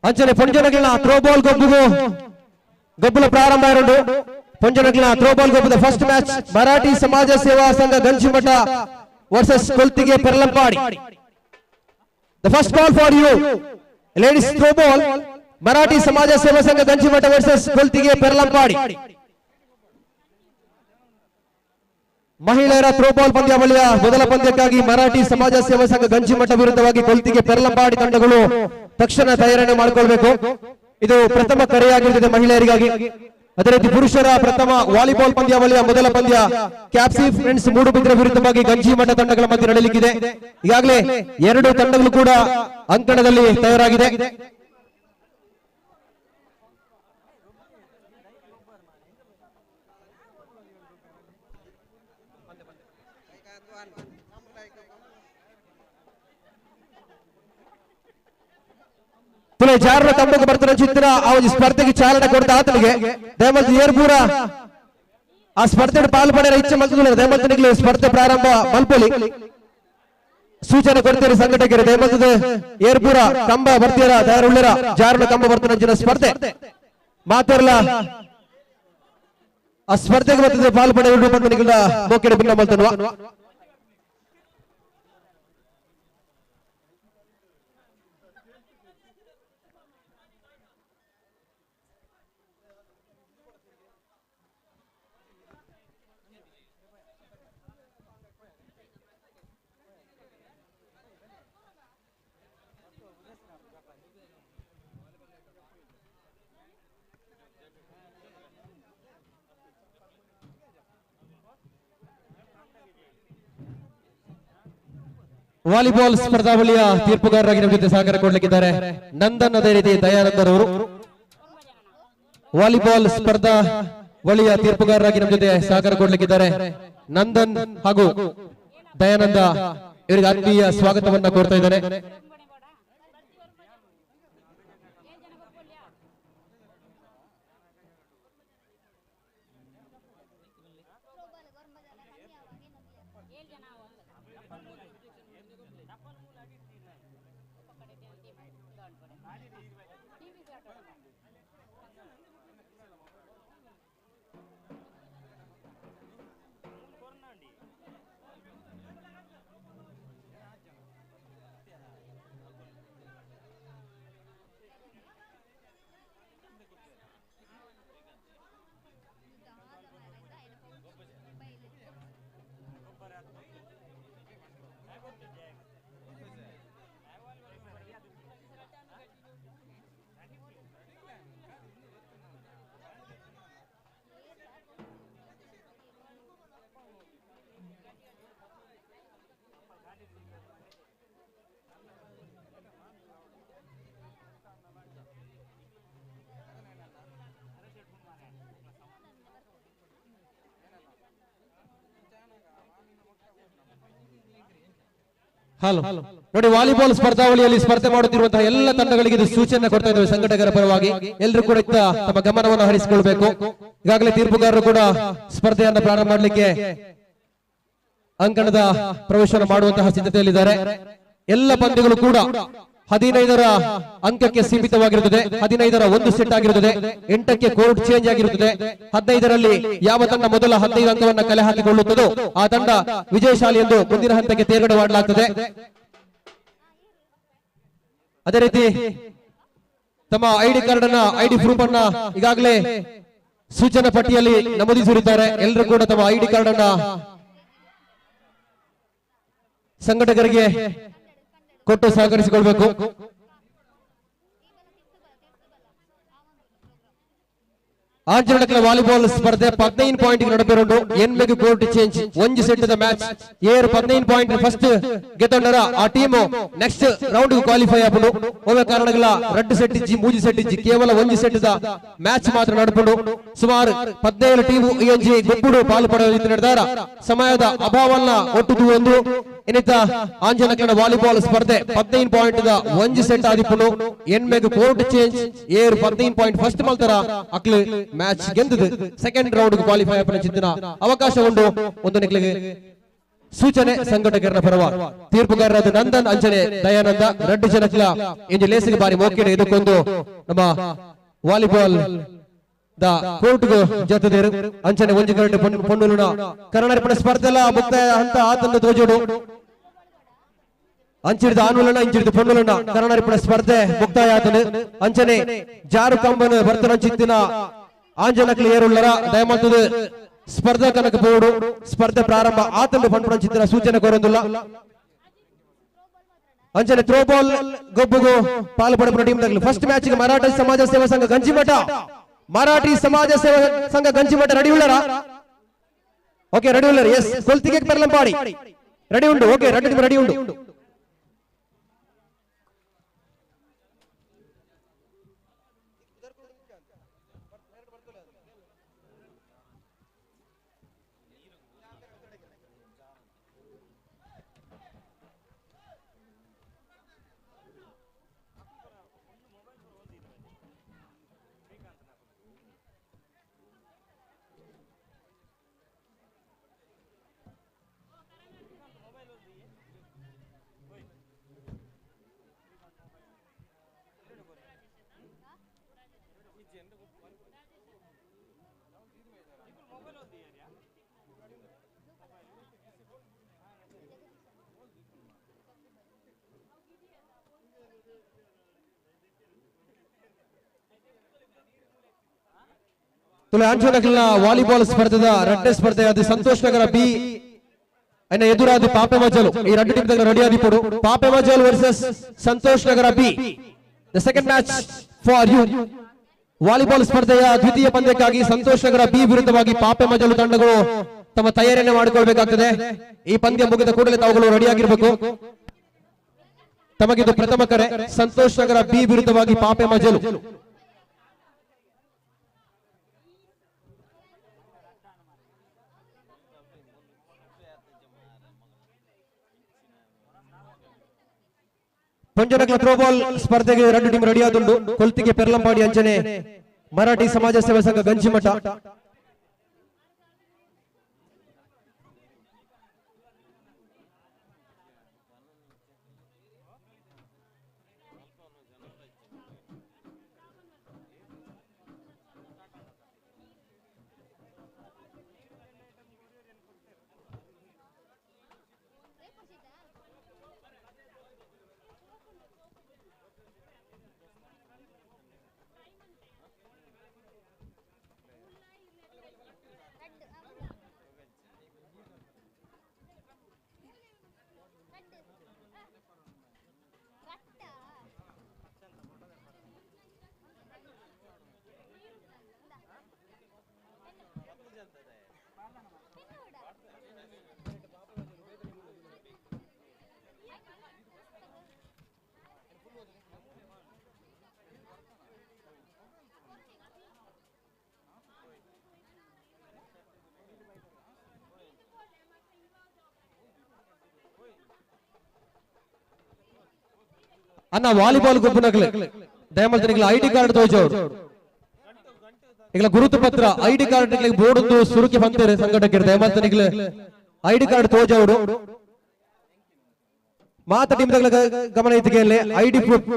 Speaker 10: ಅಂಚನೆ ಪೊಂಜನಗಿನ ಥ್ರೋ ಬಾಲ್ ಗೊಬ್ಬುಲ ಪ್ರಾರಂಭ ಇರೋದು. ಪೊಂಜನಗಿನ ಥ್ರೋ ಬಾಲ್ ಗೊಬ್ಬದ ಫಸ್ಟ್ ಮ್ಯಾಚ್ ಮರಾಠಿ ಸಮಾಜ Seva Sangha Ganjimutt versus Koltige Perlampady. The first call for you, ladies throw ball, Marathi ಸಮಾಜ ಸೇವಾ ಸಂಘ ಗಂಜಿಮಠ ವರ್ಸಸ್ ಕೊಲ್ತಿಗೆ ಪೆರ್ಲಂಪಾಡಿ. ಮಹಿಳೆಯರ ಥ್ರೋ ಬಾಲ್ ಪಂದ್ಯಾವಳಿಯ ಮೊದಲ ಪಂದ್ಯಕ್ಕಾಗಿ ಮರಾಠಿ ಸಮಾಜ ಸೇವಾ ಸಂಘ ಗಂಜಿಮಠ ವಿರುದ್ಧವಾಗಿ ಕೊಲ್ತಿಗೆ ಪೆರ್ಲಂಪಾಡಿ ತಂಡಗಳು ತಕ್ಷಣ ತಯಾರಣೆ ಮಾಡಿಕೊಳ್ಬೇಕು. ಇದು ಪ್ರಥಮ ಕರೆಯಾಗಿರುತ್ತದೆ ಮಹಿಳೆಯರಿಗಾಗಿ. ಅದೇ ರೀತಿ ಪುರುಷರ ಪ್ರಥಮ ವಾಲಿಬಾಲ್ ಪಂದ್ಯಾವಳಿಯ ಮೊದಲ ಪಂದ್ಯ ಕ್ಯಾಪ್ಸಿ ಫ್ರೆಂಡ್ಸ್ ಮೂಡುಬಿದ್ರೆ ವಿರುದ್ಧವಾಗಿ ಗಂಜಿಮಠ ತಂಡಗಳ ಮಧ್ಯೆ ನಡೆಯಲಿಕ್ಕಿದೆ. ಈಗಾಗಲೇ ಎರಡು ತಂಡಗಳು ಕೂಡ ಅಂಕಣದಲ್ಲಿ ತಯಾರಾಗಿದೆ. ಜಾರರ ಕಂಬಕ್ಕೆ ಬರ್ತಾರ ಚಿತ್ರ ಆ ಒಂದು ಸ್ಪರ್ಧೆಗೆ ಚಾಲನೆ ಕೊಡ್ತಾ ಆತನಿಗೆ ದಯಮಲ್ತ ಏರ್ಪೂರ ಆ ಸ್ಪರ್ಧೆ ಪಾಲ್ಪಡೆಯ ಇಚ್ಛೆ ಮಲ್ತುಲ್ಲ ದಯಮಲ್ತನಿಗೆ ಸ್ಪರ್ಧೆ ಪ್ರಾರಂಭ ಮಲ್ಪೊಲಿ ಸೂಚನೆ ಕೊಡ್ತೀರಿ ಸಂಘಟಕರು ದಯಮಲ್ತದ ಏರ್ಪೂರ ಕಂಬ ಬರ್ತೀರ ತಯಾರುಳ್ಳರ ಜಾರನ ಕಂಬ ಬರ್ತಾರ ಸ್ಪರ್ಧೆ ಮಾತಾರಲ್ಲ ಆ ಸ್ಪರ್ಧೆಗೆ ಬರ್ತದೆ ಪಾಲ್ಪಡೆಯ ಮೋಕೆಡೆ ಭಿನ್ನ ಮಲ್ತನ್ವ. ವಾಲಿಬಾಲ್ ಸ್ಪರ್ಧಾವಳಿಯ ತೀರ್ಪುಗಾರರಾಗಿ ನಮ್ಮ ಜೊತೆ ಸಹಕಾರ ಕೊಡ್ಲಿಕ್ಕಿದ್ದಾರೆ ನಂದನ್, ಅದೇ ರೀತಿ ದಯಾನಂದರವರು. ವಾಲಿಬಾಲ್ ಸ್ಪರ್ಧಾವಳಿಯ ತೀರ್ಪುಗಾರರಾಗಿ ನಮ್ಮ ಜೊತೆ ಸಹಕಾರ ಕೊಡ್ಲಿಕ್ಕಿದ್ದಾರೆ ನಂದನ್ ಹಾಗೂ ದಯಾನಂದ. ಇವರಿಗೆ ಆತ್ಮೀಯ ಸ್ವಾಗತವನ್ನ ಕೋರ್ತಾ ಇದ್ದಾರೆ. ಹಲೋ ನೋಡಿ, ವಾಲಿಬಾಲ್ ಸ್ಪರ್ಧಾವಳಿಯಲ್ಲಿ ಸ್ಪರ್ಧೆ ಮಾಡುತ್ತಿರುವಂತಹ ಎಲ್ಲ ತಂಡಗಳಿಗೆ ಇದು ಸೂಚನೆ ಕೊಡ್ತಾ ಇದ್ದೇವೆ ಸಂಘಟಕರ ಪರವಾಗಿ. ಎಲ್ಲರೂ ಕೂಡ ಇತ್ತ ತಮ್ಮ ಗಮನವನ್ನು ಹರಿಸಿಕೊಳ್ಬೇಕು. ಈಗಾಗಲೇ ತೀರ್ಪುಗಾರರು ಕೂಡ ಸ್ಪರ್ಧೆಯನ್ನು ಪ್ರಾರಂಭ ಮಾಡಲಿಕ್ಕೆ ಅಂಕಣದ ಪ್ರವೇಶವನ್ನು ಮಾಡುವಂತಹ ಸಿದ್ಧತೆಯಲ್ಲಿದ್ದಾರೆ. ಎಲ್ಲ ಪಂದ್ಯಗಳು ಕೂಡ 15ರ ಅಂಕಕ್ಕೆ ಸೀಮಿತವಾಗಿರುತ್ತದೆ. 15ರ ಒಂದು ಸೆಟ್ ಆಗಿರುತ್ತದೆ. 8ಕ್ಕೆ ಕೋರ್ಟ್ ಚೇಂಜ್ ಆಗಿರುತ್ತದೆ. 15ರಲ್ಲಿ ಯಾವ ತಂಡ ಮೊದಲ 15 ಅಂಕವನ್ನು ಕಲೆ ಹಾಕಿಕೊಳ್ಳುತ್ತದೋ ಆ ತಂಡ ವಿಜಯಶಾಲಿ ಎಂದು ಮುಂದಿನ ಹಂತಕ್ಕೆ ತೇರ್ಗಡೆ ಮಾಡಲಾಗುತ್ತದೆ. ಅದೇ ರೀತಿ ತಮ್ಮ ಐಡಿ ಕಾರ್ಡ್ ಅನ್ನ ಐಡಿ ಪ್ರೂಫ್ ಅನ್ನ ಈಗಾಗಲೇ ಸೂಚನಾ ಪಟ್ಟಿಯಲ್ಲಿ ನಮೂದಿಸಿರುತ್ತಾರೆ. ಎಲ್ಲರೂ ಕೂಡ ತಮ್ಮ ಐಡಿ ಕಾರ್ಡ್ ಅನ್ನ ಸಂಘಟಕರಿಗೆ ಕೊಟ್ಟು ಸಹಕರಿಸಿಕೊಳ್ಬೇಕು. ಆಂಜನಕಲ ವಾಲಿಬಾಲ್ ಸ್ಪರ್ಧೆ 15 ಪಾಯಿಂಟ್ ನಡಪೆರುಂಡು. ಎನ್ಮೆಗೆ ಕೋರ್ಟ್ ಚೇಂಜ್ ಒಂಜಿ ಸೆಟ್ ದ ಮ್ಯಾಚ್ ಏರ್ 15 ಪಾಯಿಂಟ್ ಫಸ್ಟ್ ಗೆತ್ತೊಂಡರ ಆ ಟೀಮ್ ನೆಕ್ಸ್ಟ್ ರೌಂಡ್ ಕ್ವಾಲಿಫೈ ಆಪುಂಡು. ಒಮ್ಮೆ ಕಾರಣಗಳ 2 ಸೆಟ್ ಇಜ್ಜಿ 3 ಸೆಟ್ ಇಜ್ಜಿ ಕೇವಲ ಒಂಜಿ ಸೆಟ್ ದ ಮ್ಯಾಚ್ ಮಾತ್ರ ನಡಪುಂಡು. ಸುಮಾರು 17 ಟೀಮ್ ಈ ಒಂಜಿ ಗುಂಪುಡು ಪಾಲು ಪಡೆಯುತ್ತಿದ್ದಾರೆ. ಸಮಯದ ಅಭಾವವನ್ನ ಒಟ್ಟುದು ಒಂದು ಇನ್ನಿತ ಆಂಜನಕರಣ ವಾಲಿಬಾಲ್ ಸ್ಪರ್ಧೆ 15 ಪಾಯಿಂಟ್ ಒಂಜಿ ಸೆಟ್ ಆದಿಪ್ಪುಂಡು ಎನ್ಮೆಗ್ ಕೋರ್ಟ್ ಚೇಂಜ್ ಏರ್ 15 ಪಾಯಿಂಟ್ ಫಸ್ಟ್ ಮಲ್ತರ ಅಕ್ಲು ಮ್ಯಾಚ್ ಗೆಂದದು ಸೆಕೆಂಡ್ ರೌಂಡ್ ಕ್ವಾಲಿಫೈ ಆಪನ ಚಿಂತನ ಅವಕಾಶ ಉಂಡು ಒಂದು ನಿಕ್ಲಿಗೆ ಸೂಚನೆ ಸಂಘಟಕರ ಪರವಾಗಿ ತೀರ್ಪುಗಾರರಾದ ನಂದನ್ ಅಂಜನೆ ದಯಾನಂದ ರೆಡ್ ಜನಕ್ಲ ಇಂಜಿ ಲೇಸಿಗೆ ಬಾರಿ ಮೋಕೆಡೆ ಇದಕ್ಕೊಂದು ನಮ್ಮ ವಾಲಿಬಾಲ್ ದ ಕೋರ್ಟ್ ಜೊತೆದೇರು ಅಂಚನೆ ಒಂಜಿ ಗಂಟೆ ಪೊಂಡುಲುನ ಕನ್ನಡ ಸ್ಪರ್ಧೆಲ್ಲ ಮುಕ್ತಾಯ ಹಂತ ಆತಂದ ತೋಜೋಡು ಅಂಚಿಡಿದ ಆನುಲನ ಇಂಚಿಡಿದ ಪೊಂಡುಲನ ಕನ್ನಡ ಸ್ಪರ್ಧೆ ಮುಕ್ತಾಯ ಆತನು ಅಂಚನೆ ಜಾರು ಕಂಬನ ಬರ್ತನಂಚಿತ್ತಿನ ಆಂಜನಕ್ಲಿ ಏರುಳ್ಳರ ದಯಮಂತದ ಸ್ಪರ್ಧಾ ಕನಕ ಬೋರ್ಡು ಸ್ಪರ್ಧೆ ಪ್ರಾರಂಭ ಆತಂದು ಪಂಪನಂಚಿತ್ತಿನ ಸೂಚನೆ ಕೋರೊಂದುಲ್ಲ ಅಂಚನೆ ಥ್ರೋಬಾಲ್ ಗೊಬ್ಬುಗು ಪಾಲ್ಪಡಪುನ ಟೀಮ್ ತಗಲು ಫಸ್ಟ್ ಮ್ಯಾಚ್ ಗೆ ಮರಾಠಿ ಸಮಾಜ ಸೇವಾ ಸಂಘ ಗಂಜಿಮಠ ಮರಾಠಿ ಸಮಾಜ ಸೇವಾ ಸಂಘ ಗಂಜಿಮಠ ರೆಡಿ ಉಳ್ಳರ ಓಕೆ ರೆಡಿ ಉಳ್ಳರ ಎಸ್ ಕೊಲ್ತಿಗೆ ಪೆರ್ಲಂಪಾಡಿ ರೆಡಿ ಉಂಡು ಓಕೆ ರೆಡ್ ಟೀಮ್ ರೆಡಿ ಉಂಡು ಆಂಜನಕಲ್ನ ವಾಲಿಬಾಲ್ ಸ್ಪರ್ಧೆದ ರೆಡ್ ಸ್ಪರ್ಧೆ ಅದು ಸಂತೋಷ್ ನಗರ ಬಿ ಅನ್ನ ಎದುರಾದ ಪಾಪೆ ಮಜಲು ಈ ರೆಡ್ ಟೀಮ್ ರೆಡಿ ಆದಿಪಡು Pape Majal versus Santosh Nagar B the second match for you volleyball ಸ್ಪರ್ಧೆಯ ದ್ವಿತೀಯ ಪಂದ್ಯಕ್ಕಾಗಿ ಸಂತೋಷ್ ನಗರ ಬಿ ವಿರುದ್ಧವಾಗಿ ಪಾಪೆ ಮಜಲು ತಂಡಗಳು ತಮ್ಮ ತಯಾರಿಯನ್ನು ಮಾಡಿಕೊಳ್ಬೇಕಾಗ್ತದೆ ಈ ಪಂದ್ಯ ಮುಗಿದ ಕೂಡಲೇ ತಾವುಗಳು ರೆಡಿ ಆಗಿರಬೇಕು ತಮಗಿದು ಪ್ರಥಮ ಕರೆ ಸಂತೋಷ್ ನಗರ ಬಿ ವಿರುದ್ಧವಾಗಿ ಪಾಪೆ ಮಜಲು ಪಂಜನಕಲ ಥ್ರೋಬಾಲ್ ಸ್ಪರ್ಧೆಗೆ ರೆಡ್ ಟೀಮ್ ರೆಡಿ ಆದುಂಡು ಕೊಲ್ತಿಗೆ ಪೆರ್ಲಂಪಾಡಿ ಅಂಚನೆ ಮರಾಠಿ ಸಮಾಜ ಸೇವಾ ಸಂಘ ಗಂಜಿಮಠ ಅನ್ನ ವಾಲಿಬಾಲ್ ಗುಂಪಿನಗಲೆ ದಯಮಲ್ತನಿಗಳ ಐಡಿ ಕಾರ್ಡ್ ತೋಜೋರು ಈಗಲ ಗುರುತು ಪತ್ರ ಐಡಿ ಕಾರ್ಡ್ ಬೋರ್ಡ್ ಒಂದು ಸುರುಕಿ ಬಂತಾರೆ ಸಂಘಟಕರು ದಯಮಲ್ತನಿಗಳ ಐಡಿ ಕಾರ್ಡ್ ತೋಜೋರು ಮಾತ ಟೀಮ್ ಗಮನ ಇತ್ತಿಗೆ ID proof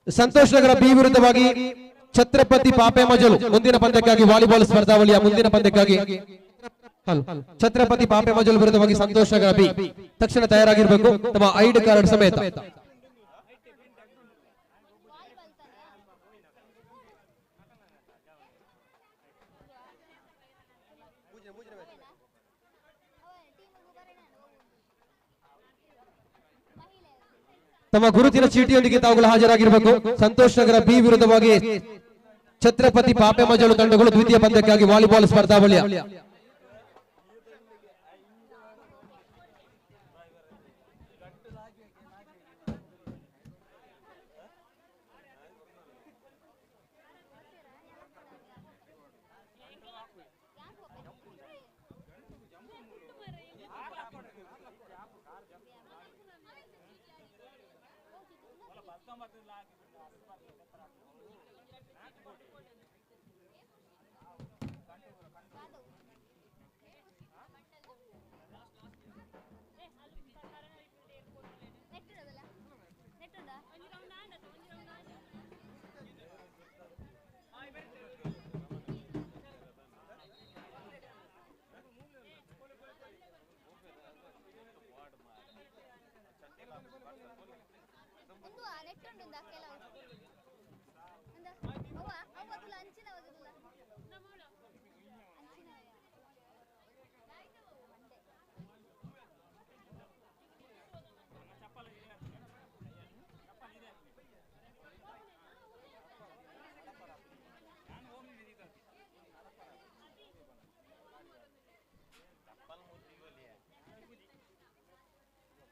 Speaker 10: Santosh Nagar B ವಿರುದ್ಧವಾಗಿ ಛತ್ರಪತಿ ಪಾಪೆ ಮಜಲು ಮುಂದಿನ ಪಂದ್ಯಕ್ಕಾಗಿ ವಾಲಿಬಾಲ್ ಸ್ಪರ್ಧಾವಳಿಯ ಮುಂದಿನ ಪಂದ್ಯಕ್ಕಾಗಿ ಛತ್ರಪತಿ ಪಾಪೆ ಮಜಲು ವಿರುದ್ಧವಾಗಿ ಸಂತೋಷ್ ನಗರ ಬಿ ತಕ್ಷಣ ತಯಾರಾಗಿರಬೇಕು ತಮ್ಮ ಐಡಿ ಕಾರ್ಡ್ ಸಮೇತ. ತಮ್ಮ ಗುರುತಿನ ಚೀಟಿಯೊಂದಿಗೆ ತಾವುಗಳು ಹಾಜರಾಗಿರಬೇಕು. ಸಂತೋಷ್ ನಗರ ಬಿ ವಿರುದ್ಧವಾಗಿ ಛತ್ರಪತಿ ಪಾಪೆ ಮಜಲು ತಂಡಗಳು ದ್ವಿತೀಯ ಪಂದ್ಯಕ್ಕಾಗಿ ವಾಲಿಬಾಲ್ ಸ್ಪರ್ಧಾವಳಿಯ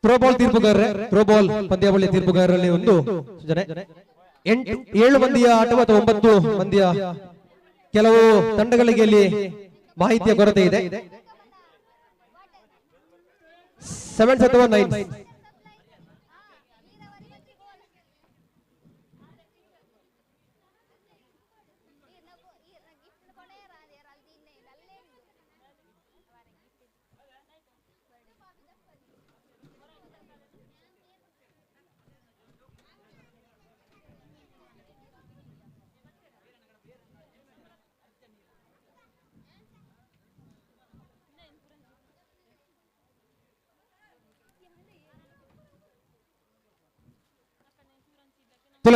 Speaker 10: ಥ್ರೋಬಾಲ್ ತೀರ್ಪುಗಾರರೇ, ಥ್ರೋಬಾಲ್ ಪಂದ್ಯಾವಳಿ ತೀರ್ಪುಗಾರರಲ್ಲಿ ಒಂದು ಸೂಚನೆ. 7 ಮಂದಿಯ ಆಟ ಅಥವಾ 9 ಮಂದಿಯ ಕೆಲವು ತಂಡಗಳಿಗೆ ಇಲ್ಲಿ ಮಾಹಿತಿಯ ಕೊರತೆ ಇದೆ. 7 ಅಥವಾ 9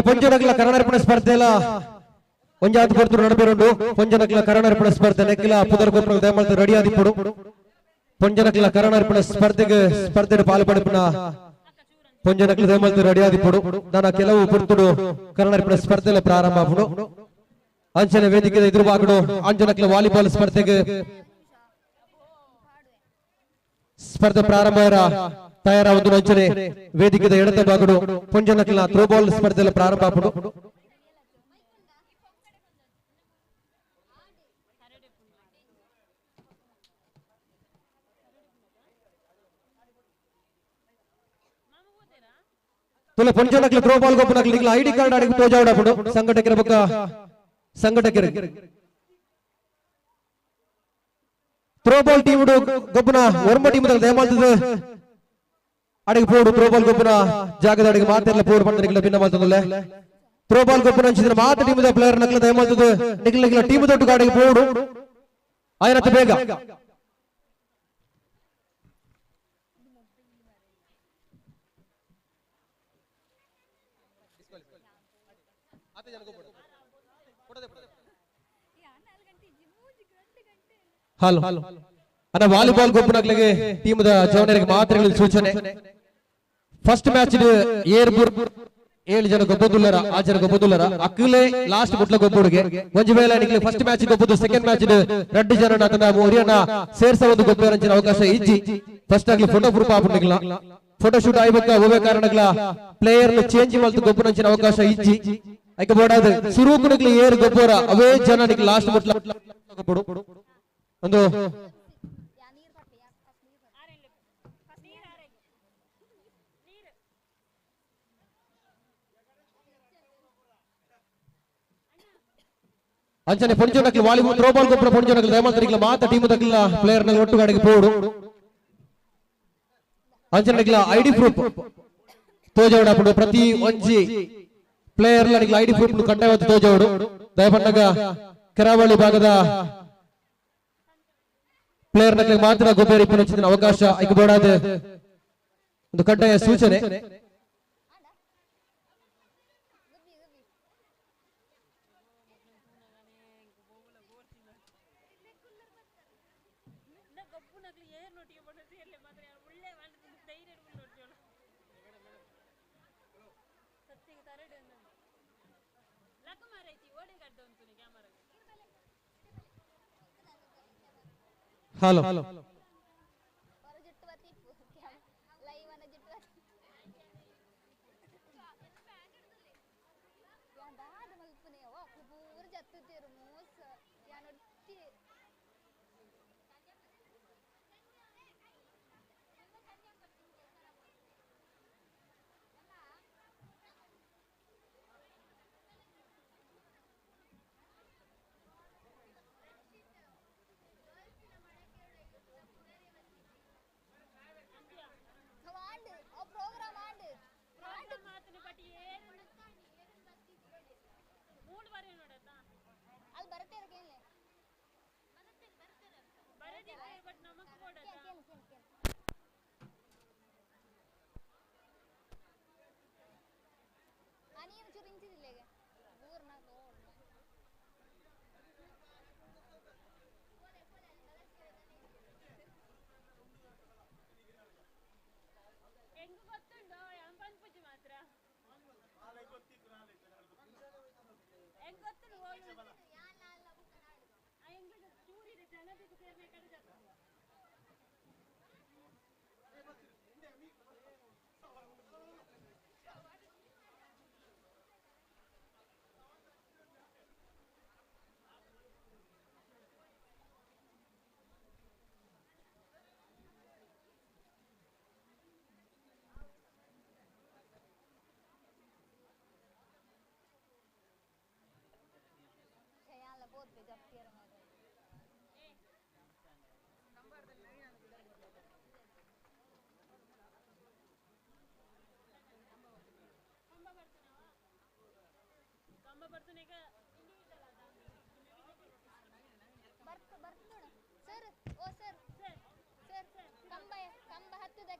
Speaker 10: ಪೊಂಜನಕಲ ಕನ್ನಡರ್ಪಣ ಸ್ಪರ್ಧೆಲ ಒಂಜಾತ್ ಪುರ್ತೂರು ನಡಪೆರುಂಡು. ಪೊಂಜನಕಲ ಕನ್ನಡರ್ಪಣ ಸ್ಪರ್ಧೆ ನೆಕ್ಕಿಲ ಪುದರ್ ಗೊಬ್ಬರ ದಯಮಾಡ್ತು ರೆಡಿ ಆದಿಪ್ಪಡು. ಪೊಂಜನಕಲ ಕನ್ನಡರ್ಪಣ ಸ್ಪರ್ಧೆ ಪಾಲ್ಪಡಿಪಿನ ಪೊಂಜನಕಲ ದಯಮಾಡ್ತು ರೆಡಿ ಆದಿಪ್ಪಡು. ನಾನು ಕೆಲವು ಪುರ್ತೂರು ಕನ್ನಡರ್ಪಣ ಸ್ಪರ್ಧೆಲ ಪ್ರಾರಂಭ ಆಪುಡು. ಅಂಚನೆ ವೇದಿಕೆ ಎದುರು ಬಾಕಡು ಅಂಜನಕಲ ವಾಲಿಬಾಲ್ ಸ್ಪರ್ಧೆ ಪ್ರಾರಂಭ ತಯಾರಾವುದು. ಅಂಚನೆ ವೇದಿಕೆದ ಎಡತ ಬಾಗಡು ಪೊಂಜನಕಲ ಥ್ರೋಬಾಲ್ ಸ್ಪರ್ಧೆಲ ಪ್ರಾರಂಭ ಆಪುಡು. ತುಲೆ ಪೊಂಜನಕಲ ಥ್ರೋಬಾಲ್ ಗೊಬ್ಬನಕಲ ಐಡಿ ಕಾರ್ಡ್ ಅಡಿಗೆ ತೋಜಾವಡಾಪುಡು. ಸಂಘಟಕರ ಬೊಕ್ಕ ಸಂಘಟಕರಿಗೆ ಥ್ರೋಬಾಲ್ ಟೀಮ್ ಗೊಬ್ಬನ ಒರ್ಮ ಟೀಮ್ ದಯಮಾಡ್ತದೆ ಅಡಿಗೆ ಪೋಡು. ಥ್ರೋಬಾಲ್ ಗೊಬ್ಬನ ಜಾಗದ ಅಡಿಗೆ ಮಾತೆಲ್ಲ ಪೋಡು ಪಂಡ ಭಿನ್ನ ಮಾಡ್ತದಲ್ಲ. ಥ್ರೋಬಾಲ್ ಗೊಬ್ಬನ ಹಂಚಿದ್ರೆ ಮಾತ ಟೀಮ್ ಪ್ಲೇಯರ್ ನಕಲ ದಯಮಾಡ್ತದೆ ನಿಖಿಲ ಟೀಮ್ ದೊಡ್ಡ ಅಡಿಗೆ ಪೋಡು ಆಯ್ನತ್ತ ಬೇಗ. ಹಲೋ ಅನ್ನ ವಾಲಿಬಾಲ್ ಗೊಬ್ಬನಗಳಿಗೆ ಟೀಮ್ ಜವನರಿಗೆ ಮಾತ್ರ ಸೂಚನೆ. ಫಸ್ಟ್ ಮ್ಯಾಚ್ ಏರ್ಬುರ್ 7 ಜನ ಗೊಬ್ಬದುಲ್ಲರ 6 ಜನ ಗೊಬ್ಬದುಲ್ಲರ ಅಕ್ಕಲೆ ಲಾಸ್ಟ್ ಮುಟ್ಲ ಗೊಬ್ಬುಡಿಗೆ ಒಂಜಿ ವೇಳೆ ನಿಕ್ಲೆ ಫಸ್ಟ್ ಮ್ಯಾಚ್ ಗೊಬ್ಬದು ಸೆಕೆಂಡ್ ಮ್ಯಾಚ್ 2 ಜನ ತನ್ನ ಒರಿಯನ ಸೇರ್ಸಬಹುದು ಗೊಬ್ಬರಂಚಿನ ಅವಕಾಶ ಇಜ್ಜಿ. ಫಸ್ಟ್ ಆಗ್ಲಿ ಫೋಟೋ ಪ್ರೂಫ್ ಆಪುಂಡಿಗ್ಲ ಫೋಟೋ ಶೂಟ್ ಆಯ್ಬೇಕ ಹೋಗೇ ಕಾರಣಗ್ಲ ಪ್ಲೇಯರ್ ಚೇಂಜ್ ಮಲ್ತು ಗೊಬ್ಬರಂಚಿನ ಅವಕಾಶ ಇಜ್ಜಿ. ಐಕ ಬೋಡಾದ ಸುರೂಕುನಿಗ್ಲಿ ಏರ್ ಗೊಬ್ಬರ ಅವೇ ಜನ ನಿಕ್ಲೆ ಲಾಸ್ಟ್ ಮುಟ್ಲ ಗೊಬ್ಬಡು ಒಂದು ಅಂಚನೆ ಪೊಂಜನಕಲ್ ವಾಲಿಬಾಲ್ ಥ್ರೋಬಾಲ್ ಗೊಬ್ಬರ ಪೊಂಜನಕಲ್ ದಯಮಾಡ್ತರಿಗ್ಲ ಮಾತ ಟೀಮ್ ದಕ್ಲ ಪ್ಲೇಯರ್ ನ ಒಟ್ಟು ಗಾಡಿಗೆ ಪೋಡು. ಅಂಚನೆ ಐಡಿ ಪ್ರೂಫ್ ತೋಜಾವಡ ಪ್ರತಿ ಒಂಜಿ ಪ್ಲೇಯರ್ ಐಡಿ ಪ್ರೂಫ್ ಕಡ್ಡಾಯ ತೋಜಾವಡು. ದಯಪಂಡಗ ಕರಾವಳಿ ಭಾಗದ ಪ್ಲೇಯರ್ ನಕಲಿಗೆ ಮಾತ್ರ ಗೊಬ್ಬರ ಇಪ್ಪನ ಅವಕಾಶ ಐಕಬೋಡಾದ ಒಂದು ಕಡ್ಡಾಯ ಸೂಚನೆ. ಹಲೋ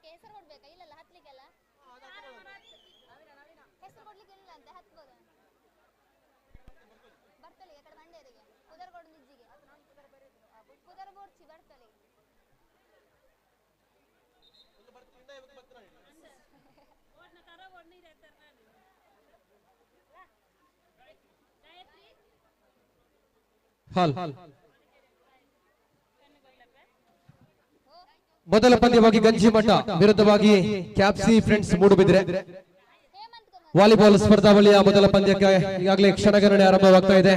Speaker 11: ಹೆಸರು ಕೊಡ್ಬೇಕಾ? ಇಲ್ಲಲ್ಲ, ಹತ್ಲಿಕ್ಕೆಲ್ಲ ಹೆಸರು ಕೊಡ್ಲಿಕ್ಕೆ ಇಲ್ಲ ಅಂತ ಹತ್ಬೋದ? ಬರ್ತಳಿ ಈ ಕಡೆ ಮಂಡ್ಯರಿಗೆ ಕುದರ್ಗೋಡು ನಿಜ್ಜಿಗೆ ಕುದರ್ ಬೋರ್ಚಿ ಬರ್ತಳಿ
Speaker 10: ಮೊದಲ ಪಂದ್ಯವಾಗಿ ಗಂಜಿಮಠ ವಿರುದ್ಧವಾಗಿ ಕ್ಯಾಪ್ಸಿ ಫ್ರೆಂಡ್ಸ್ ಮೂಡುಬಿದ್ರೆ ವಾಲಿಬಾಲ್ ಸ್ಪರ್ಧಾವಳಿಯ ಮೊದಲ ಪಂದ್ಯಕ್ಕೆ ಈಗಾಗಲೇ ಕ್ಷಣಗಣನೆ ಆರಂಭವಾಗ್ತಾ ಇದೆ.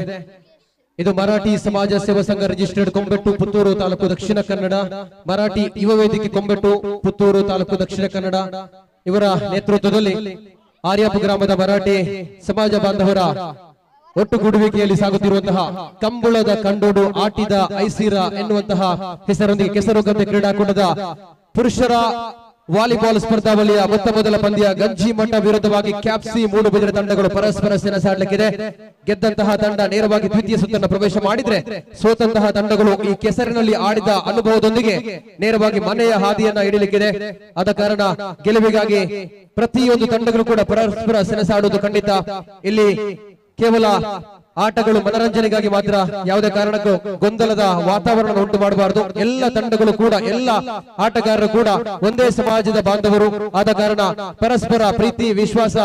Speaker 10: ಇದು ಮರಾಠಿ ಸಮಾಜ ಸೇವಾ ಸಂಘ ರಿಜಿಸ್ಟರ್ಡ್ ಕೊಂಬೆಟ್ಟು ಪುತ್ತೂರು ತಾಲೂಕು ದಕ್ಷಿಣ ಕನ್ನಡ, ಮರಾಠಿ ಯುವ ವೇದಿಕೆ ಕೊಂಬೆಟ್ಟು ಪುತ್ತೂರು ತಾಲೂಕು ದಕ್ಷಿಣ ಕನ್ನಡ ಇವರ ನೇತೃತ್ವದಲ್ಲಿ ಆರ್ಯಾಪು ಗ್ರಾಮದ ಮರಾಠಿ ಸಮಾಜ ಬಾಂಧವರ ಒಟ್ಟುಗೂಡುವಿಕೆಯಲ್ಲಿ ಸಾಗುತ್ತಿರುವಂತಹ ಕಂಬಳದ ಕಂಡೋಡು ಆಟಿದ ಐಸಿರ ಎನ್ನುವಂತಹ ಹೆಸರೊಂದಿಗೆ ಕೆಸರುಗದ್ದೆ ಕ್ರೀಡಾಕೂಟದ ಪುರುಷರ ವಾಲಿಬಾಲ್ ಸ್ಪರ್ಧಾವಳಿಯ ಮೊದಲ ಪಂದ್ಯ ಗಂಜಿಮಠ ವಿರುದ್ಧವಾಗಿ ಕ್ಯಾಪ್ಸಿ ಮೂಡುಬಿದಿರೆ ತಂಡಗಳು ಪರಸ್ಪರ ಸೆಣಸಾಡಲಿಕ್ಕಿದೆ. ಗೆದ್ದಂತಹ ತಂಡ ನೇರವಾಗಿ ದ್ವಿತೀಯ ಸುತ್ತನ್ನು ಪ್ರವೇಶ ಮಾಡಿದ್ರೆ, ಸೋತಂತಹ ತಂಡಗಳು ಈ ಕೆಸರಿನಲ್ಲಿ ಆಡಿದ ಅನುಭವದೊಂದಿಗೆ ನೇರವಾಗಿ ಮನೆಯ ಹಾದಿಯನ್ನ ಹಿಡಿಯಲಿಕ್ಕಿದೆ. ಆದ ಕಾರಣ ಗೆಲುವಿಗಾಗಿ ಪ್ರತಿಯೊಂದು ತಂಡಗಳು ಕೂಡ ಪರಸ್ಪರ ಸೆಣಸಾಡುವುದು ಖಂಡಿತ. ಇಲ್ಲಿ ಕೇವಲ ಆಟಗಳು ಮನರಂಜನೆಗಾಗಿ ಮಾತ್ರ, ಯಾವುದೇ ಕಾರಣಕ್ಕೂ ಗೊಂದಲದ ವಾತಾವರಣ ಉಂಟು ಮಾಡಬಾರದು. ಎಲ್ಲ ತಂಡಗಳು ಕೂಡ, ಎಲ್ಲ ಆಟಗಾರರು ಕೂಡ ಒಂದೇ ಸಮಾಜದ ಬಾಂಧವರು. ಆದ ಕಾರಣ ಪರಸ್ಪರ ಪ್ರೀತಿ, ವಿಶ್ವಾಸ,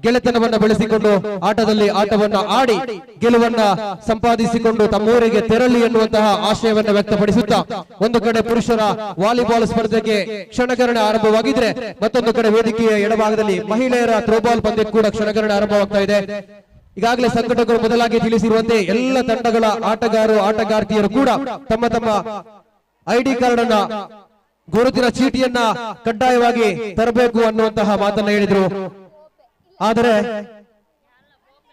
Speaker 10: ಗೆಳೆತನವನ್ನ ಬೆಳೆಸಿಕೊಂಡು ಆಟದಲ್ಲಿ ಆಟವನ್ನ ಆಡಿ ಗೆಲುವನ್ನ ಸಂಪಾದಿಸಿಕೊಂಡು ತಮ್ಮೂರಿಗೆ ತೆರಳಿ ಎನ್ನುವಂತಹ ಆಶಯವನ್ನ ವ್ಯಕ್ತಪಡಿಸುತ್ತಾ, ಒಂದು ಕಡೆ ಪುರುಷರ ವಾಲಿಬಾಲ್ ಸ್ಪರ್ಧೆಗೆ ಕ್ಷಣಗಣನೆ ಆರಂಭವಾಗಿದ್ರೆ, ಮತ್ತೊಂದು ಕಡೆ ವೇದಿಕೆಯ ಎಡಭಾಗದಲ್ಲಿ ಮಹಿಳೆಯರ ಥ್ರೋಬಾಲ್ ಪಂದ್ಯ ಕೂಡ ಕ್ಷಣಗಣನೆ ಆರಂಭವಾಗ್ತಾ ಇದೆ. ಈಗಾಗಲೇ ಸಂಘಟಕರು ಮೊದಲಾಗಿ ತಿಳಿಸಿರುವಂತೆ ಎಲ್ಲ ತಂಡಗಳ ಆಟಗಾರರು, ಆಟಗಾರ್ತಿಯರು ಕೂಡ ತಮ್ಮ ತಮ್ಮ ಐಡಿ ಕಾರ್ಡ್ ಅನ್ನ, ಗುರುತಿನ ಚೀಟಿಯನ್ನ ಕಡ್ಡಾಯವಾಗಿ ತರಬೇಕು ಅನ್ನುವಂತಹ ಮಾತನ್ನ ಹೇಳಿದ್ರು. ಆದರೆ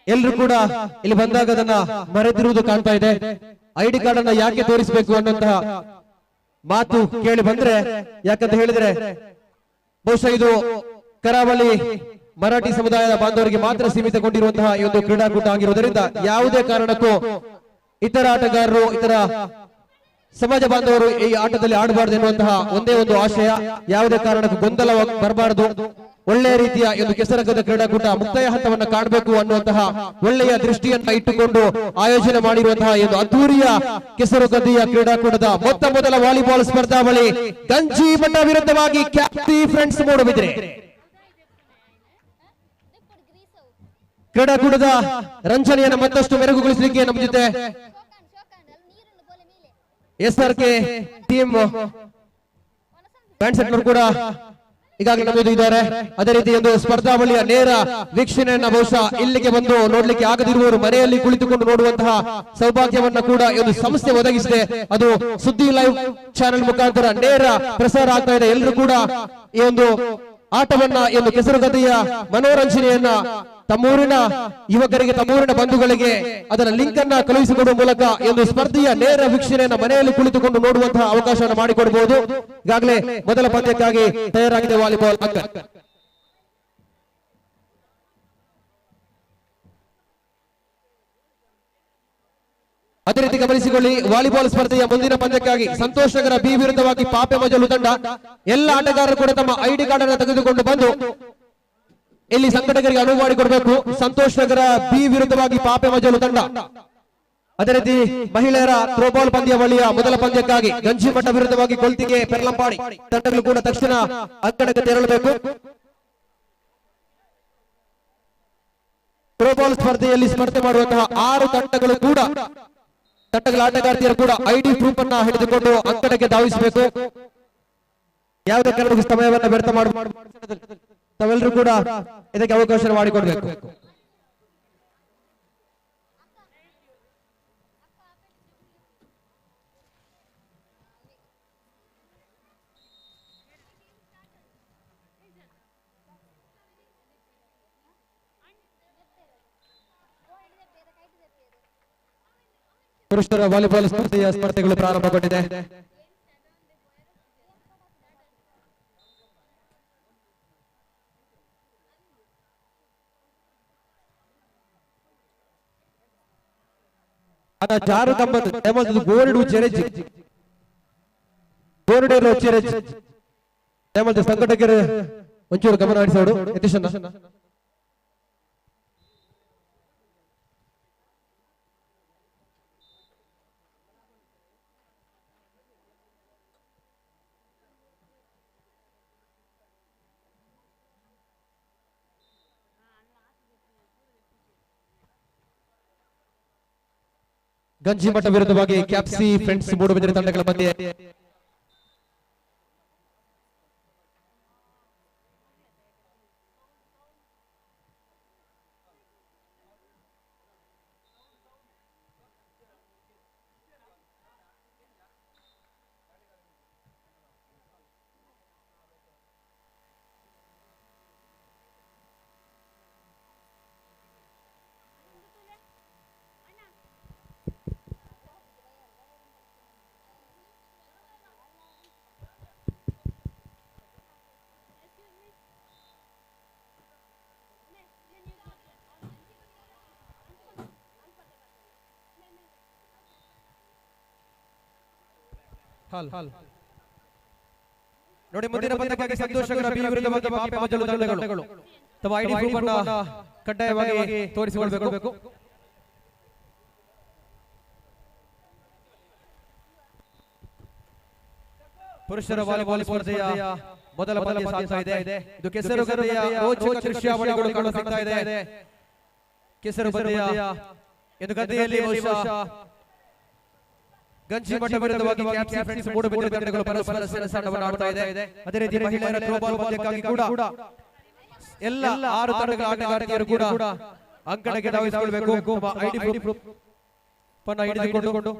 Speaker 10: ಎಲ್ಲರೂ ಕೂಡ ಇಲ್ಲಿ ಬಂದಾಗ ಅದನ್ನ ಮರೆತಿರುವುದು ಕಾಣ್ತಾ ಇದೆ. ಐಡಿ ಕಾರ್ಡ್ ಅನ್ನ ಯಾಕೆ ತೋರಿಸಬೇಕು ಅನ್ನುವಂತಹ ಮಾತು ಕೇಳಿ ಬಂದ್ರೆ, ಯಾಕಂತ ಹೇಳಿದ್ರೆ ಬಹುಶಃ ಇದು ಕರಾವಳಿ ಮರಾಠಿ ಸಮುದಾಯದ ಬಾಂಧವರಿಗೆ ಮಾತ್ರ ಸೀಮಿತಗೊಂಡಿರುವಂತಹ ಈ ಒಂದು ಕ್ರೀಡಾಕೂಟ ಆಗಿರುವುದರಿಂದ ಯಾವುದೇ ಕಾರಣಕ್ಕೂ ಇತರ ಆಟಗಾರರು, ಇತರ ಸಮಾಜ ಬಾಂಧವರು ಈ ಆಟದಲ್ಲಿ ಆಡಬಾರದು ಎನ್ನುವಂತಹ ಒಂದೇ ಒಂದು ಆಶಯ. ಯಾವುದೇ ಕಾರಣಕ್ಕೂ ಗೊಂದಲ ಬರಬಾರದು. ಒಳ್ಳೆಯ ರೀತಿಯ ಒಂದು ಕೆಸರಗದ ಕ್ರೀಡಾಕೂಟ ಮುಕ್ತಾಯ ಹಂತವನ್ನು ಕಾಣಬೇಕು ಅನ್ನುವಂತಹ ಒಳ್ಳೆಯ ದೃಷ್ಟಿಯನ್ನ ಇಟ್ಟುಕೊಂಡು ಆಯೋಜನೆ ಮಾಡಿರುವಂತಹ ಒಂದು ಅದ್ದೂರಿಯ ಕೆಸರುಗದ್ದೆಯ ಕ್ರೀಡಾಕೂಟದ ಮೊದಲ ವಾಲಿಬಾಲ್ ಸ್ಪರ್ಧಾವಳಿ ಗಂಜಿಮಠ ವಿರುದ್ಧವಾಗಿ ಕ್ಯಾಪ್ಸಿ ಫ್ರೆಂಡ್ಸ್ ಮೂಡುಬಿದ್ರೆ ಕ್ರೀಡಾಕೂಟದ ರಂಜನೆಯನ್ನು ಮತ್ತಷ್ಟು ಮೆರುಗುಗೊಳಿಸಲಿಕ್ಕೆ ನಮ್ಮ ಜೊತೆ SRK ಟೀಮ್ ಬ್ಯಾಂಡ್ ಸೆಟ್ನವರು ಕೂಡ ಈಗಾಗಲೇ ನಮ್ಮದು ಇದ್ದಾರೆ. ಅದೇ ರೀತಿ ಒಂದು ಸ್ಪರ್ಧಾವಳಿಯ ನೇರ ವೀಕ್ಷಣೆಯನ್ನ ಬಹುಶಃ ಇಲ್ಲಿಗೆ ಬಂದು ನೋಡ್ಲಿಕ್ಕೆ ಆಗದಿರುವವರು ಮನೆಯಲ್ಲಿ ಕುಳಿತುಕೊಂಡು ನೋಡುವಂತಹ ಸೌಭಾಗ್ಯವನ್ನ ಕೂಡ ಒಂದು ಸಂಸ್ಥೆ ಒದಗಿಸಿದೆ. ಅದು ಸುದ್ದಿ ಲೈವ್ ಚಾನೆಲ್ ಮುಖಾಂತರ ನೇರ ಪ್ರಸಾರ ಆಗ್ತಾ ಇದೆ. ಎಲ್ಲರೂ ಕೂಡ ಈ ಒಂದು ಆಟವನ್ನ, ಈ ಒಂದು ಕೆಸರುಗದ್ದೆಯ ಮನೋರಂಜನೆಯನ್ನ ತಮ್ಮೂರಿನ ಯುವಕರಿಗೆ, ತಮ್ಮೂರಿನ ಬಂಧುಗಳಿಗೆ ಅದರ ಲಿಂಕ್ ಅನ್ನ ಕಳುಹಿಸಿಕೊಡುವ ಮೂಲಕ ಒಂದು ಸ್ಪರ್ಧೆಯ ನೇರ ವೀಕ್ಷಣೆಯನ್ನ ಮನೆಯಲ್ಲಿ ಕುಳಿತುಕೊಂಡು ನೋಡುವಂತಹ ಅವಕಾಶವನ್ನು ಮಾಡಿಕೊಡಬಹುದು. ಈಗಾಗಲೇ ಮೊದಲ ಪಂದ್ಯಕ್ಕಾಗಿ ತಯಾರಾಗಿದೆ ವಾಲಿಬಾಲ್ ಅಂಕ. ಅದೇ ರೀತಿ ಗಮನಿಸಿಕೊಳ್ಳಿ, ವಾಲಿಬಾಲ್ ಸ್ಪರ್ಧೆಯ ಮುಂದಿನ ಪಂದ್ಯಕ್ಕಾಗಿ ಸಂತೋಷ್ ನಗರ ಬಿ ವಿರುದ್ಧವಾಗಿ ಪಾಪೆ ಮಜಲು ತಂಡ ಎಲ್ಲ ಆಟಗಾರರು ಕೂಡ ತಮ್ಮ ಐಡಿ ಕಾರ್ಡ್ ಅನ್ನು ತೆಗೆದುಕೊಂಡು ಬಂದು ಇಲ್ಲಿ ಸಂಘಟಕರಿಗೆ ಅನುವು ಮಾಡಿಕೊಡಬೇಕು. ಸಂತೋಷ್ ನಗರ ಬಿ ವಿರುದ್ಧವಾಗಿ ಪಾಪೆ ಮಜಲು ತಂಡ. ಅದೇ ರೀತಿ ಮಹಿಳೆಯರ ಥ್ರೋಬಾಲ್ ಪಂದ್ಯಾವಳಿಯ ಮೊದಲ ಪಂದ್ಯಕ್ಕಾಗಿ ಗಂಜಿಮಠ ವಿರುದ್ಧವಾಗಿ ಕೊಲ್ತಿಗೆ ಪೆರ್ಲಂಪಾಡಿ ತಂಡಗಳು ಕೂಡ ತಕ್ಷಣ ಅಂಕಣಕ್ಕೆ ತೆರಳಬೇಕು. ಥ್ರೋಬಾಲ್ ಸ್ಪರ್ಧೆಯಲ್ಲಿ ಸ್ಪರ್ಧೆ ಮಾಡುವಂತಹ 6 ತಂಡಗಳು ಕೂಡ ತಂಡಗಳ ಆಟಗಾರ್ತಿಯರು ಕೂಡ ಐಡಿ ಪ್ರೂಫ್ ಅನ್ನ ಹಿಡಿದುಕೊಂಡು ಅಂಕಣಕ್ಕೆ ಧಾವಿಸಬೇಕು. ಯಾವುದೇ ಕಾರಣಕ್ಕೂ ಸಮಯವನ್ನು ವ್ಯರ್ಥ ಮಾಡಬಾರದು. ತಾವೆಲ್ಲರೂ ಕೂಡ ಇದಕ್ಕೆ ಅವಕಾಶ ಮಾಡಿಕೊಡ್ಬೇಕು. ಪುರುಷರ ವಾಲಿಬಾಲ್ ಸ್ಪರ್ಧೆಗಳು ಪ್ರಾರಂಭಗೊಂಡಿದೆ. ಜಾರು ಕಂಬದ್ದು ಬೋರ್ಡ್ ಚೆರೆಜ್ ಬೋರ್ಡ್ ಚೆರೆಜ್ ಸಂಘಟಕರು ಒಂಚೂರು ಗಮನ ಹರಿಸೋಡು ಯತೀಶಣ್ಣ. ಗಂಜಿಮಠ ವಿರುದ್ಧವಾಗಿ ಕ್ಯಾಪ್ಸಿ ಫ್ರೆಂಡ್ಸ್ ಮೂಡುಬಿದಿರೆ ತಂಡಗಳ ಮಧ್ಯೆ ನೋಡಿ, ಮುಂದಿನ ಪಂದ್ಯಕ್ಕಾಗಿ ಸಂತೋಷ್ ನಗರ ಬಿ ವಿರುದ್ಧವಾಗಿ ಪಾಪೆ ಮಜಲು ತಂಡಗಳು ತಮ್ಮ ಐಡಿ ಪ್ರೂಫ್ ಅನ್ನು ಕಡ್ಡಾಯವಾಗಿ ತೋರಿಸಿಕೊಳ್ಳಬೇಕು. ಪುರುಷರ ವಾಲಿಬಾಲ್ ಸ್ಪರ್ಧೆಯ ಮೊದಲ ಪಂದ್ಯ ಸಾಗ್ತಾ ಇದೆ. ಇದು ಕೆಸರುಗದ್ದೆಯ ರೋಚಕ ದೃಶ್ಯಾವಳಿಗಳು ಕಾಣುತ್ತಾ ಇದೆ. ಕೆಸರುಗದ್ದೆಯ ಇದು ಗದ್ದೆಯಲ್ಲಿ ಗಂಜಿಮಠ ವಿರುದ್ಧವಾಗಿ ಕ್ಯಾಪ್ಸಿ ಫ್ರೆಂಡ್ಸ್ ಮೂಡುಬಿದಿರೆ ತಂಡಗಳು ಪರಸ್ಪರ ಸೆಣಸಾಟವನ್ನು ಆಡ್ತಾ ಇದೆ. ಅದೇ ರೀತಿ ಮಹಿಳೆಯರ ಥ್ರೋಬಾಲ್ ಪಂದ್ಯಕ್ಕಾಗಿ ಕೂಡ ಎಲ್ಲ 6 ತಂಡಗಳ ಆಟಗಾರ್ತಿಯರು ಕೂಡ ಅಂಕಣಕ್ಕೆ ಧಾವಿಸಿಕೊಳ್ಳಬೇಕು. ಐಡಿ ಪ್ರೂಫ್ ಅನ್ನು ಹಿಡಿದುಕೊಂಡು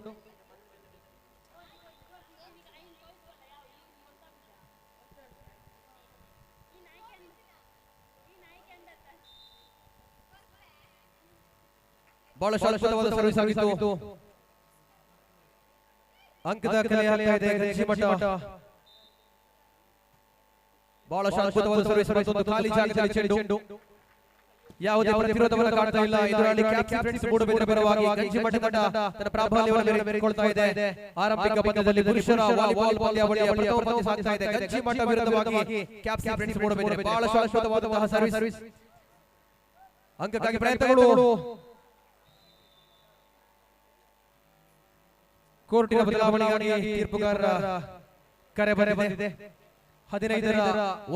Speaker 10: ಬಹಳ ಶಾಶ್ವತವಾದ ಸರ್ವಿಸ್ ಆಗಿತ್ತು. ಅಂಕದ ಕಲೆ ಆಗ್ತಾ ಇದೆ ಗಂಜಿಮಠ. ಬಹಳ ಶಾಶ್ವತವಾದ ಸರ್ವಿಸ್. ಖಾಲಿ ಜಾಗದಲ್ಲಿ ಚೆಂಡು, ಯಾವುದೇ ಪ್ರತಿರೋಧವನ್ನು ಕಾಣ್ತಾ ಇಲ್ಲ. ಇದರಲ್ಲಿ ಕ್ಯಾಪ್ಸಿ ಫ್ರೆಂಡ್ಸ್ ಮೂಡುಬಿದಿರೆ ಪರವಾಗಿ ಗಂಜಿಮಠ ತಂಡ ತನ್ನ ಪ್ರಾಬಲ್ಯವನ್ನು ಮೆರೆದುಕೊಳ್ತಾ ಇದೆ. ಆರಂಭಿಕ ಪಂದ್ಯದಲ್ಲಿ ಪುರುಷರ ವಾಲಿಬಾಲ್ ಪಂದ್ಯಾವಳಿಯ ಪ್ರಥಮ ಪಂದ್ಯ ಸಾಗ್ತಾ ಇದೆ. ಗಂಜಿಮಠ ವಿರುದ್ಧವಾಗಿ ಕ್ಯಾಪ್ಸಿ ಫ್ರೆಂಡ್ಸ್ ಮೂಡುಬಿದಿರೆ. ಬಹಳ ಶಾಶ್ವತವಾದಂತಹ ಸರ್ವಿಸ್. ಅಂಕಕ್ಕಾಗಿ ಪ್ರಯತ್ನಗಳು. ಕೋರ್ಟಿನ ಬದಲಾವಣೆಗಾಗಿ ತೀರ್ಪುಗಾರರ ಕರೆ ಬಂದಿದೆ. 15ರ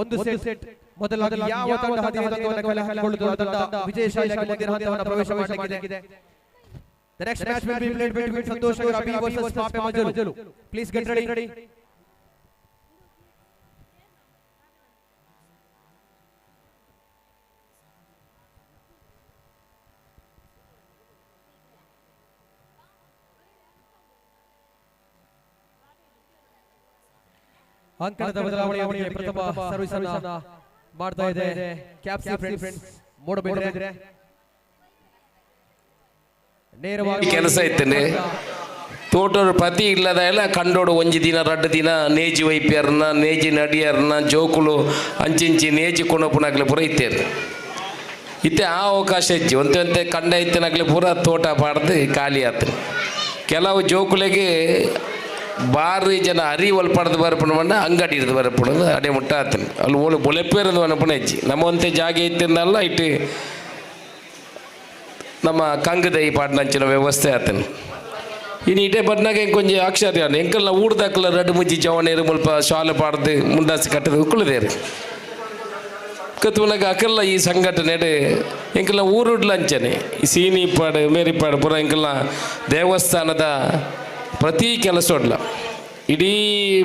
Speaker 10: ಒಂದು ಸೆಟ್ ಮೊದಲಾಗಿ ಯಾವ ತಂಡ 15 ಅಂಕವನ್ನು ಕಲೆ ಹಾಕಿಕೊಳ್ಳುವುದು ತಂಡ ವಿಜಯಶಾಲಿಯಾಗಿ ಮುಂದಿನ ಹಂತವನ್ನು ಪ್ರವೇಶ ಮಾಡಲಿದೆ. The next match will be played between Santosh Nagar B versus ಪಾಪೆ Majalu. Please get ready. ಅಂಕಣದ ಬದಲಾವಣೆಯ ಪ್ರಥಮ ಸರ್ವಿಸ್ ಅನ್ನು ಮಾಡ್ತಾ ಇದೆ ಕ್ಯಾಪ್ಸಿ ಫ್ರೆಂಡ್ಸ್ ಮೂಡುಬಿದಿರೆ. ನೇರವಾಗಿ
Speaker 12: ಕೆಲಸ ಇತ್ತನೆ ತೋಟರು ಪತಿ ಇಲ್ಲದ ಎಲ್ಲ ಕಂಡೋಡು 1 ದಿನ 2 ದಿನ ನೇಜಿ ವೈಪ್ಯರ್ನ ನೇಜಿ ನಡಿಯರ್ನ ಜೋಕುಲು ಅಂಚಿಂಚಿ ನೇಜಿ ಕೊಣಪುನಾಗ್ಲಿ ಪೂರ ಇತ್ತೇರು ಇತ್ತೆ ಆ ಅವಕಾಶ ಇಜ್ಜಿ ಒಂತೆ ಕಂಡ ಇತ್ತನಾಗ್ಲಿ ಪೂರ ತೋಟ ಪಾಡ್ದು ಖಾಲಿ ಆತು. ಕೆಲವು ಜೋಕುಲೆಗೆ ಬಾರಿ ಜನ ಅರಿವಲ್ ಪಡೆದು ಬರ್ಪಣ ಬಂಡ ಅಂಗಡಿ ಇರೋದು ಬರ್ಪಣ ಅಡೆ ಮುಟ್ಟ ಆತನು ಅಲ್ಲಿ ಓಳು ಬೊಳೆಪೇರದು ಅನ್ಪಣ ಹೆಚ್ಚಿ ನಮ್ಮಂತೆ ಜಾಗ ಇತ್ತಿಂದಲ್ಲ ಇಟ್ಟು ನಮ್ಮ ಕಂಗದೈ ಪಾಡ್ನಂಚಿನ ವ್ಯವಸ್ಥೆ ಆತನು ಇನ್ನು ಇಟೇ ಬಡ್ನಾಗ ಕೊಂಚ ಆಕ್ಷರ್ಯ ಎಂಕಲ್ನ ಊಡ್ದಾಕಲ್ಲ ರಡ್ಡು ಮುಜ್ಜಿ ಜವನೇರು ಮುಲ್ಪ ಶಾಲೆ ಪಾಡ್ದು ಮುಂಡಾಸಿ ಕಟ್ಟದು ಉಕ್ಕುಳದೇರು ಕತ್ತುನಾಗ ಅಕಲ್ಲ ಈ ಸಂಘಟನೆ ಎಂಕಲ್ನ ಊರುಡ್ಲ ಅಂಚನೆ ಈ ಸೀನಿ ಪಾಡು ಮೇರಿಪಾಡು ಪುರ ಎಂಕಲ್ನ ದೇವಸ್ಥಾನದ ಪ್ರತಿ ಕೆಲಸ ಉಡ್ಲ ಇಡೀ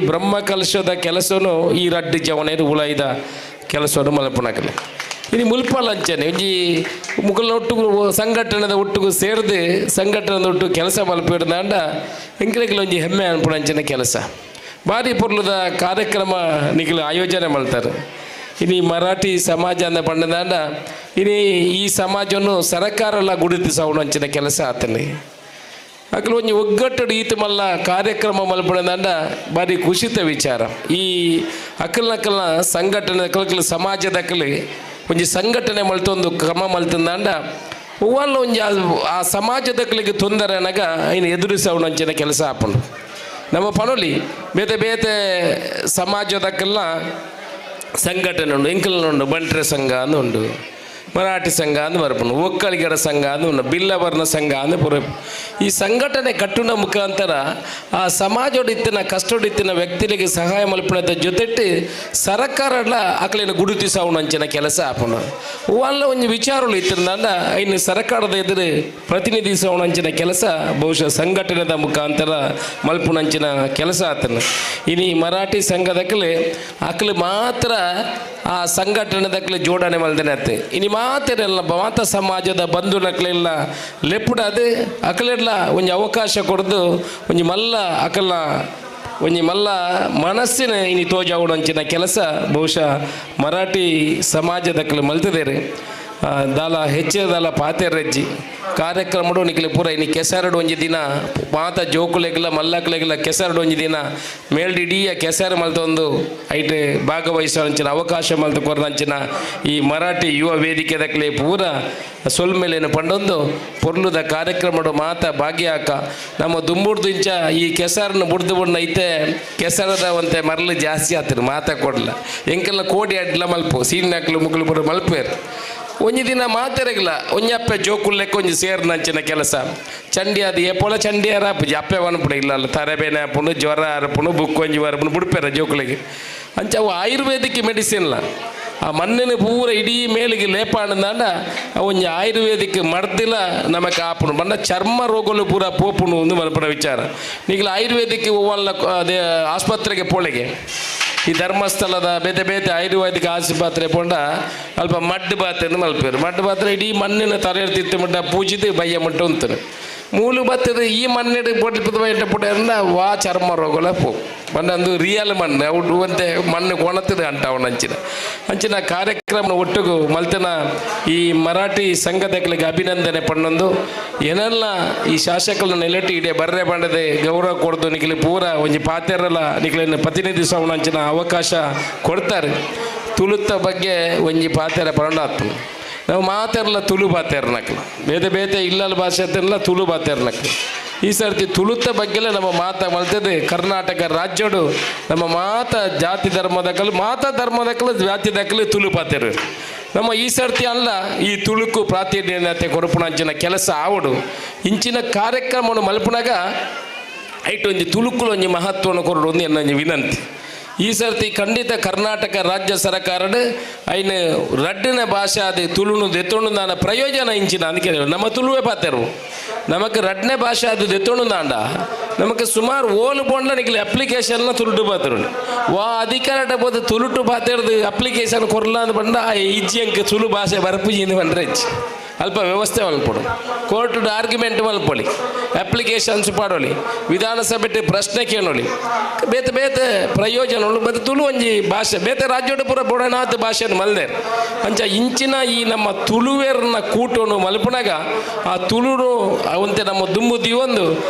Speaker 12: ಬ್ರಹ್ಮ ಕಲಶದ ಕೆಲಸನು ಈ ರಡ್ಡು ಜವನೇರು ಉಳೈದ ಕೆಲಸವನ್ನು ಮಲ್ಪನಾಗಲ್ಲ ಇನ್ನು ಮುಲ್ಪಲ್ಲ ಅಂಚನೆ ಒಂಜಿ ಮುಗಲ್ನ ಒಟ್ಟಿಗೂ ಸಂಘಟನೆದ ಒಟ್ಟಿಗೂ ಸೇರಿದು ಸಂಘಟನೆದ ಒಟ್ಟು ಕೆಲಸ ಮಲ್ಪಿಡ್ದಾಂಡ ಎಂಕಲೆಗ್ಲ ಒಂಜಿ ಹೆಮ್ಮೆ ಅನ್ಪುಣ ಅಂಚನೆ ಕೆಲಸ ಭಾರಿ ಪೊರ್ಲದ ಕಾರ್ಯಕ್ರಮ ನಿಖಿಲು ಆಯೋಜನೆ ಮಾಡ್ತಾರೆ ಇನ್ನು ಮರಾಠಿ ಸಮಾಜ ಅಂದ ಪಂಡದಾಂಡ ಇನ್ನು ಈ ಸಮಾಜವನ್ನು ಸರ್ಕಾರ ಎಲ್ಲ ಗುರುತಿಸೋಣ ಅಂಚಿನ ಕೆಲಸ ಆತನೆ ಅಕಲು ಒಂಜಿ ಒಗ್ಗಟ್ಟು ಈತ ಮಲ್ಲ ಕಾರ್ಯಕ್ರಮ ಮಲ್ಪಡದಂಡ ಭಾರಿ ಖುಷಿತ ವಿಚಾರ ಈ ಅಕಲ್ನಕಲ್ನ ಸಂಘಟನೆ ಅಕಲ್ ಸಮಾಜದಕಲಿ ಒಂಜಿ ಸಂಘಟನೆ ಮಲ್ತೊಂದು ಕ್ರಮ ಮಲ್ತಂದಾಂಡ ಹೂವಲ್ಲ ಒಂಜಿ ಆ ಸಮಾಜದಕಲಿಗೆ ತೊಂದರೆ ಅನಾಗ ಇನ್ನು ಎದುರಿಸೋಣ ಅಂಚಿನ ಕೆಲಸ ಹಾಪುಂಡು ನಮ್ಮ ಪನೊಲಿ ಬೇತೆ ಬೇತೆ ಸಮಾಜದಕ್ಕೆಲ್ಲ ಸಂಘಟನೆ ಉಂಡು ಎಂಕಲ್ನ ಉಂಡು ಬಂಟ್ರೆ ಸಂಘ ಅಂದು ಉಂಡು ಮರಾಠಿ ಸಂಘ ಅಂದು ಬರ್ಪುಂಡು ಒಕ್ಕಲಿಗರ ಸಂಘ ಅಂದು ಉಂಡು ಬಿಲ್ಲವರ್ಣ ಸಂಘ ಅಂದು ಪುರ ಈ ಸಂಘಟನೆ ಕಟ್ಟುನ ಮುಖಾಂತರ ಆ ಸಮಾಜೋಡಿತ್ತಿನ ಕಷ್ಟೋಡಿತ್ತಿನ ವ್ಯಕ್ತಿಗಳಿಗೆ ಸಹಾಯ ಮಲ್ಪಣದ ಜೊತೆಟ್ಟು ಸರ್ಕಾರಲ್ಲ ಅಕಲಿನ ಗುರುತಿಸೋಣ ಅಂಚಿನ ಕೆಲಸ ಹಾಪುಂಡು ಹೂವಲ್ಲ ಒಂದು ವಿಚಾರಗಳು ಇತ್ತಿಂದ ಇನ್ನು ಸರ್ಕಾರದ ಎದುರು ಪ್ರತಿನಿಧಿಸೋಣ ಅಂಚಿನ ಕೆಲಸ ಬಹುಶಃ ಸಂಘಟನೆದ ಮುಖಾಂತರ ಮಲ್ಪುಣಂಚಿನ ಕೆಲಸ ಆತನು ಇನ್ನು ಈ ಮರಾಠಿ ಸಂಘದಕ್ಕಲೆ ಅಕಲು ಮಾತ್ರ ಆ ಸಂಘಟನೆದಕ್ಕಲೆ ಜೋಡಣೆ ಮಲ್ದೇನೆ ಆಯ್ತು ಇನ್ನು ಮಾತೆಲ್ಲ ಮಾತ ಸಮಾಜದ ಬಂಧು ನಕ್ಲೆಲ್ಲ ಲೆಪ್ಪುಡದು ಅಕಲೆಲ್ಲ ಒಂಜಿ ಅವಕಾಶ ಕೊಡ್ದು ಒಂಜಿ ಮಲ್ಲ ಅಕಲ್ನ ಒಂಜಿ ಮಲ್ಲ ಮನಸ್ಸಿನ ಇನಿ ತೋಜಾವುಡಂಚಿನ ಕೆಲಸ ಬಹುಶಃ ಮರಾಠಿ ಸಮಾಜದಕ್ಕಲೆ ಮಲ್ತದೇರಿ ದಾಲ ಹೆಚ್ಚಿನದಾಲ ಪಾತೆರಜ್ಜಿ ಕಾರ್ಯಕ್ರಮಡು ನಿಖಿಲ ಪೂರ ಇನ್ನು ಕೆಸರಡು ಒಂಜಿ ದಿನ ಮಾತ ಜೋಕುಲೆಗ್ಲ ಮಲ್ಲಕ್ಲೆಗ್ಲ ಕೆಸರಡು ಒಂಜಿ ದಿನ ಮೇಲ್ಡಿಡೀಯ ಕೆಸರು ಮಲ್ತೊಂದು ಐಟೆ ಭಾಗವಹಿಸೋಂಚಿನ ಅವಕಾಶ ಮಲ್ತು ಕೊರಂಚಿನ ಈ ಮರಾಠಿ ಯುವ ವೇದಿಕೆದಕ್ಲೆ ಪೂರ ಸೊಲ್ಮೇಲೇನು ಪಂಡೊಂದು ಪೊರ್ಲುದ ಕಾರ್ಯಕ್ರಮಡು ಮಾತ ಭಾಗ್ಯಾಕ ನಮ್ಮ ದುಂಬುಡ್ದು ಇಂಚ ಈ ಕೆಸರನ್ನು ಬುಡ್ದು ಬುಡ್ನ ಐತೆ ಕೆಸರದ ಒಂತೆ ಮರಳು ಜಾಸ್ತಿ ಆತರು ಮಾತ ಕೊಡಲ ಎಂಕೆಲ್ಲ ಕೋಡಿ ಅಡ್ಲ ಮಲ್ಪು ಸೀನ್ಯಾಕ್ಲು ಮುಗ್ಲು ಪುರ ಮಲ್ಪೇರು ಒಂಜಿ ದಿನ ಮಾತೆರಗಿಲ್ಲ ಒಂಜಪ್ಪೆ ಜೋಕುಲ್ಲೆಕ್ಕ ಒಂಜಿ ಸೇರ್ನಂಚಿನ ಕೆಲಸ ಚಂಡಿ ಅದು ಏಪೋಳ ಚಂಡಿ ಅರಾಪುಜಿ ಅಪ್ಪೆ ವನ್ಪುಡ ಇಲ್ಲ ತರಬೇನೆ ಹಾಪುಂಡು ಜ್ವರ ಅರಪುಂಡು ಬುಕ್ ಒಂಜಿ ವರಪುಂಡು ಬುಡ್ಪೇರ ಜೋಕುಲಿಗೆ ಅಂಚ ಅವು ಆಯುರ್ವೇದಿಕ್ ಮೆಡಿಸಿನ್ಲ ಆ ಮಣ್ಣಿನ ಪೂರ ಇಡೀ ಮೇಲಿಗೆ ಲೇಪಾಂಡ ಒಂಜಿ ಆಯುರ್ವೇದಿಕ್ ಮರ್ದಿಲ ನಮಕ್ ಆಪುಂಡು ಬಂಡ ಚರ್ಮ ರೋಗಲು ಪೂರ ಪೋಪುಂಡು ಒಂದು ಮಲ್ಪಡ ವಿಚಾರ ನೀಗಲ ಆಯುರ್ವೇದಿಕ್ ಒವ್ವಲ್ಲ ಅದೇ ಆಸ್ಪತ್ರೆಗೆ ಪೋಳೆಗೆ ಈ ಧರ್ಮಸ್ಥಳದ ಬೇತೆ ಬೇತೆ ಆಯುರ್ವೇದಿಕ ಆಸ್ಪತ್ರೆ ಪೋಂಡ ಅಲ್ಪ ಮಡ್ಡು ಬಾತೆಂದು ಮಲ್ಪೇರು ಮಡ್ಡು ಬಾತ್ರೆ ಇಡೀ ಮಣ್ಣಿನ ತಲೆರ್ತಿತ್ತು ಮಟ್ಟ ಪೂಜಿದು ಬಯ್ಯ ಮಟ್ಟ ಉಂತರು ಮೂಲು ಬತ್ತದ ಈ ಮಣ್ಣಿಡು ಪೊಟ್ಟಿಪದ ಬಯ್ಯ ಪುಟ್ಟ ವಾ ಚರ್ಮ ರೋಗಲ ಪೋ ಬಂದು ರಿಯಲ್ ಮಣ್ಣು ಅವ್ಡು ಅಂತೆ ಮಣ್ಣು ಕೊಣತದ ಅಂಟ ಅವನ ಅಂಚಿನ ಕಾರ್ಯಕ್ರಮ ಒಟ್ಟಿಗೂ ಮಲ್ತನ ಈ ಮರಾಠಿ ಸಂಘದಗಳಿಗೆ ಅಭಿನಂದನೆ ಪಣ್ಣೊಂದು ಏನೆಲ್ಲ ಈ ಶಾಸಕರನ್ನ ನೆಲೆಟ್ಟು ಇಡೀ ಬರ್ರೆ ಬಂಡದೆ ಗೌರವ ಕೊಡ್ದು ನಿಖಿಲಿ ಪೂರ ಒಂಜಿ ಪಾತೆರಲ್ಲ ನಿಖಿಲನ್ನು ಪ್ರತಿನಿಧಿಸೋಣ ಅಂಚಿನ ಅವಕಾಶ ಕೊಡ್ತಾರೆ ತುಳುತ್ತ ಬಗ್ಗೆ ಒಂಜಿ ಪಾತೆರ ಪರಂಡಾತ್ಮ ನಾವು ಮಾತೆರಲ್ಲ ತುಳು ಪಾತೆರ್ನಕ್ಲು ಬೇತೆ ಬೇತೆ ಇಲ್ಲಲ್ ಭಾಷೆ ಅತ್ತೆಲ್ಲ ತುಳು ಪಾತೆರ್ನಕ್ಲು ಈ ಸರ್ತಿ ತುಳುತ್ತ ಬಗ್ಗೆಲ್ಲ ನಮ್ಮ ಮಾತ ಮಲ್ತದೆ ಕರ್ನಾಟಕ ರಾಜ್ಯಡು ನಮ್ಮ ಮಾತ ಜಾತಿ ಧರ್ಮದಕ್ಕಲು ಜಾತಿ ದಕ್ಕಲು ತುಳು ಪಾತೆರು ನಮ್ಮ ಈ ಸರ್ತಿ ಅಲ್ಲ ಈ ತುಳುಕು ಪ್ರಾತಿನಿಧ್ಯತೆ ಕೊರಪುಣಂಚಿನ ಕೆಲಸ ಆವಡು ಇಂಚಿನ ಕಾರ್ಯಕ್ರಮವನ್ನು ಮಲ್ಪನಾಗ ಐಟು ಒಂಜಿ ತುಳುಕುಲು ಒಂಜಿ ಮಹತ್ವವನ್ನು ಕೊರಡು ಒಂದು ಎನ್ನೊಂಜಿ ವಿನಂತಿ ಈ ಸರ್ತಿ ಖಂಡಿತ ಕರ್ನಾಟಕ ರಾಜ್ಯ ಸರ್ಕಾರದ ಐನು ರಡ್ಡಿನ ಭಾಷೆ ಅದು ತುಳುನು ದೆತ್ತೊಂಡು ನಾನ ಪ್ರಯೋಜನ ಇಂಚಿನ ಅದಕ್ಕೆ ನಮ್ಮ ತುಳುವೆ ಪಾತೆರು ನಮಕ್ ರಡ್ನೆ ಭಾಷೆ ಅದು ದೆತ್ತೊಂಡು ದಾಂಡ ನಮಗೆ ಸುಮಾರು ಓಲು ಬೋಂಡ್ಲ ನಿಖಿಲ್ ಅಪ್ಲಿಕೇಶನ್ನ ತುಳುಟು ಪಾತೆರು ವಾ ಅಧಿಕಾರಟ ಬೋದು ತುಳುಟು ಪಾತೆರ್ದು ಅಪ್ಲಿಕೇಶನ್ ಕೊರ್ಲ ಅಂದ್ ಬಂಡ ಇಜ್ಜಿ ಅಂಕ ತುಳು ಭಾಷೆ ಬರ್ಪುಜಿಂದು ಬಂದ್ರೆ ಇಜ್ಜಿ ಅಲ್ಪ ವ್ಯವಸ್ಥೆ ಮಲ್ಪಡು ಕೋರ್ಟ್ ಆರ್ಗ್ಯುಮೆಂಟ್ ಮಲ್ಪೊಳಿ ಅಪ್ಲಿಕೇಶನ್ಸ್ ಪಾಡೋಳಿ ವಿಧಾನಸಭೆ ಪ್ರಶ್ನೆ ಕೇಳೋಳಿ ಬೇತೆ ಬೇತೆ ಪ್ರಯೋಜನಗಳು ಮತ್ತು ತುಳು ಒಂಜಿ ಭಾಷೆ ಬೇತೆ ರಾಜ್ಯೋಡು ಪೂರ ಬೊಡನಾಥ ಭಾಷೆಯನ್ನು ಮಲ್ದೇರ್ ಅಂಚ ಇಂಚಿನ ಈ ನಮ್ಮ ತುಳುವೇರ್ನ ಕೂಟವನ್ನು ಮಲ್ಪನಾಗ ಆ ತುಳುನು ಅವಂತೆ ನಮ್ಮ ದುಂಬು ದಿವೊಂದು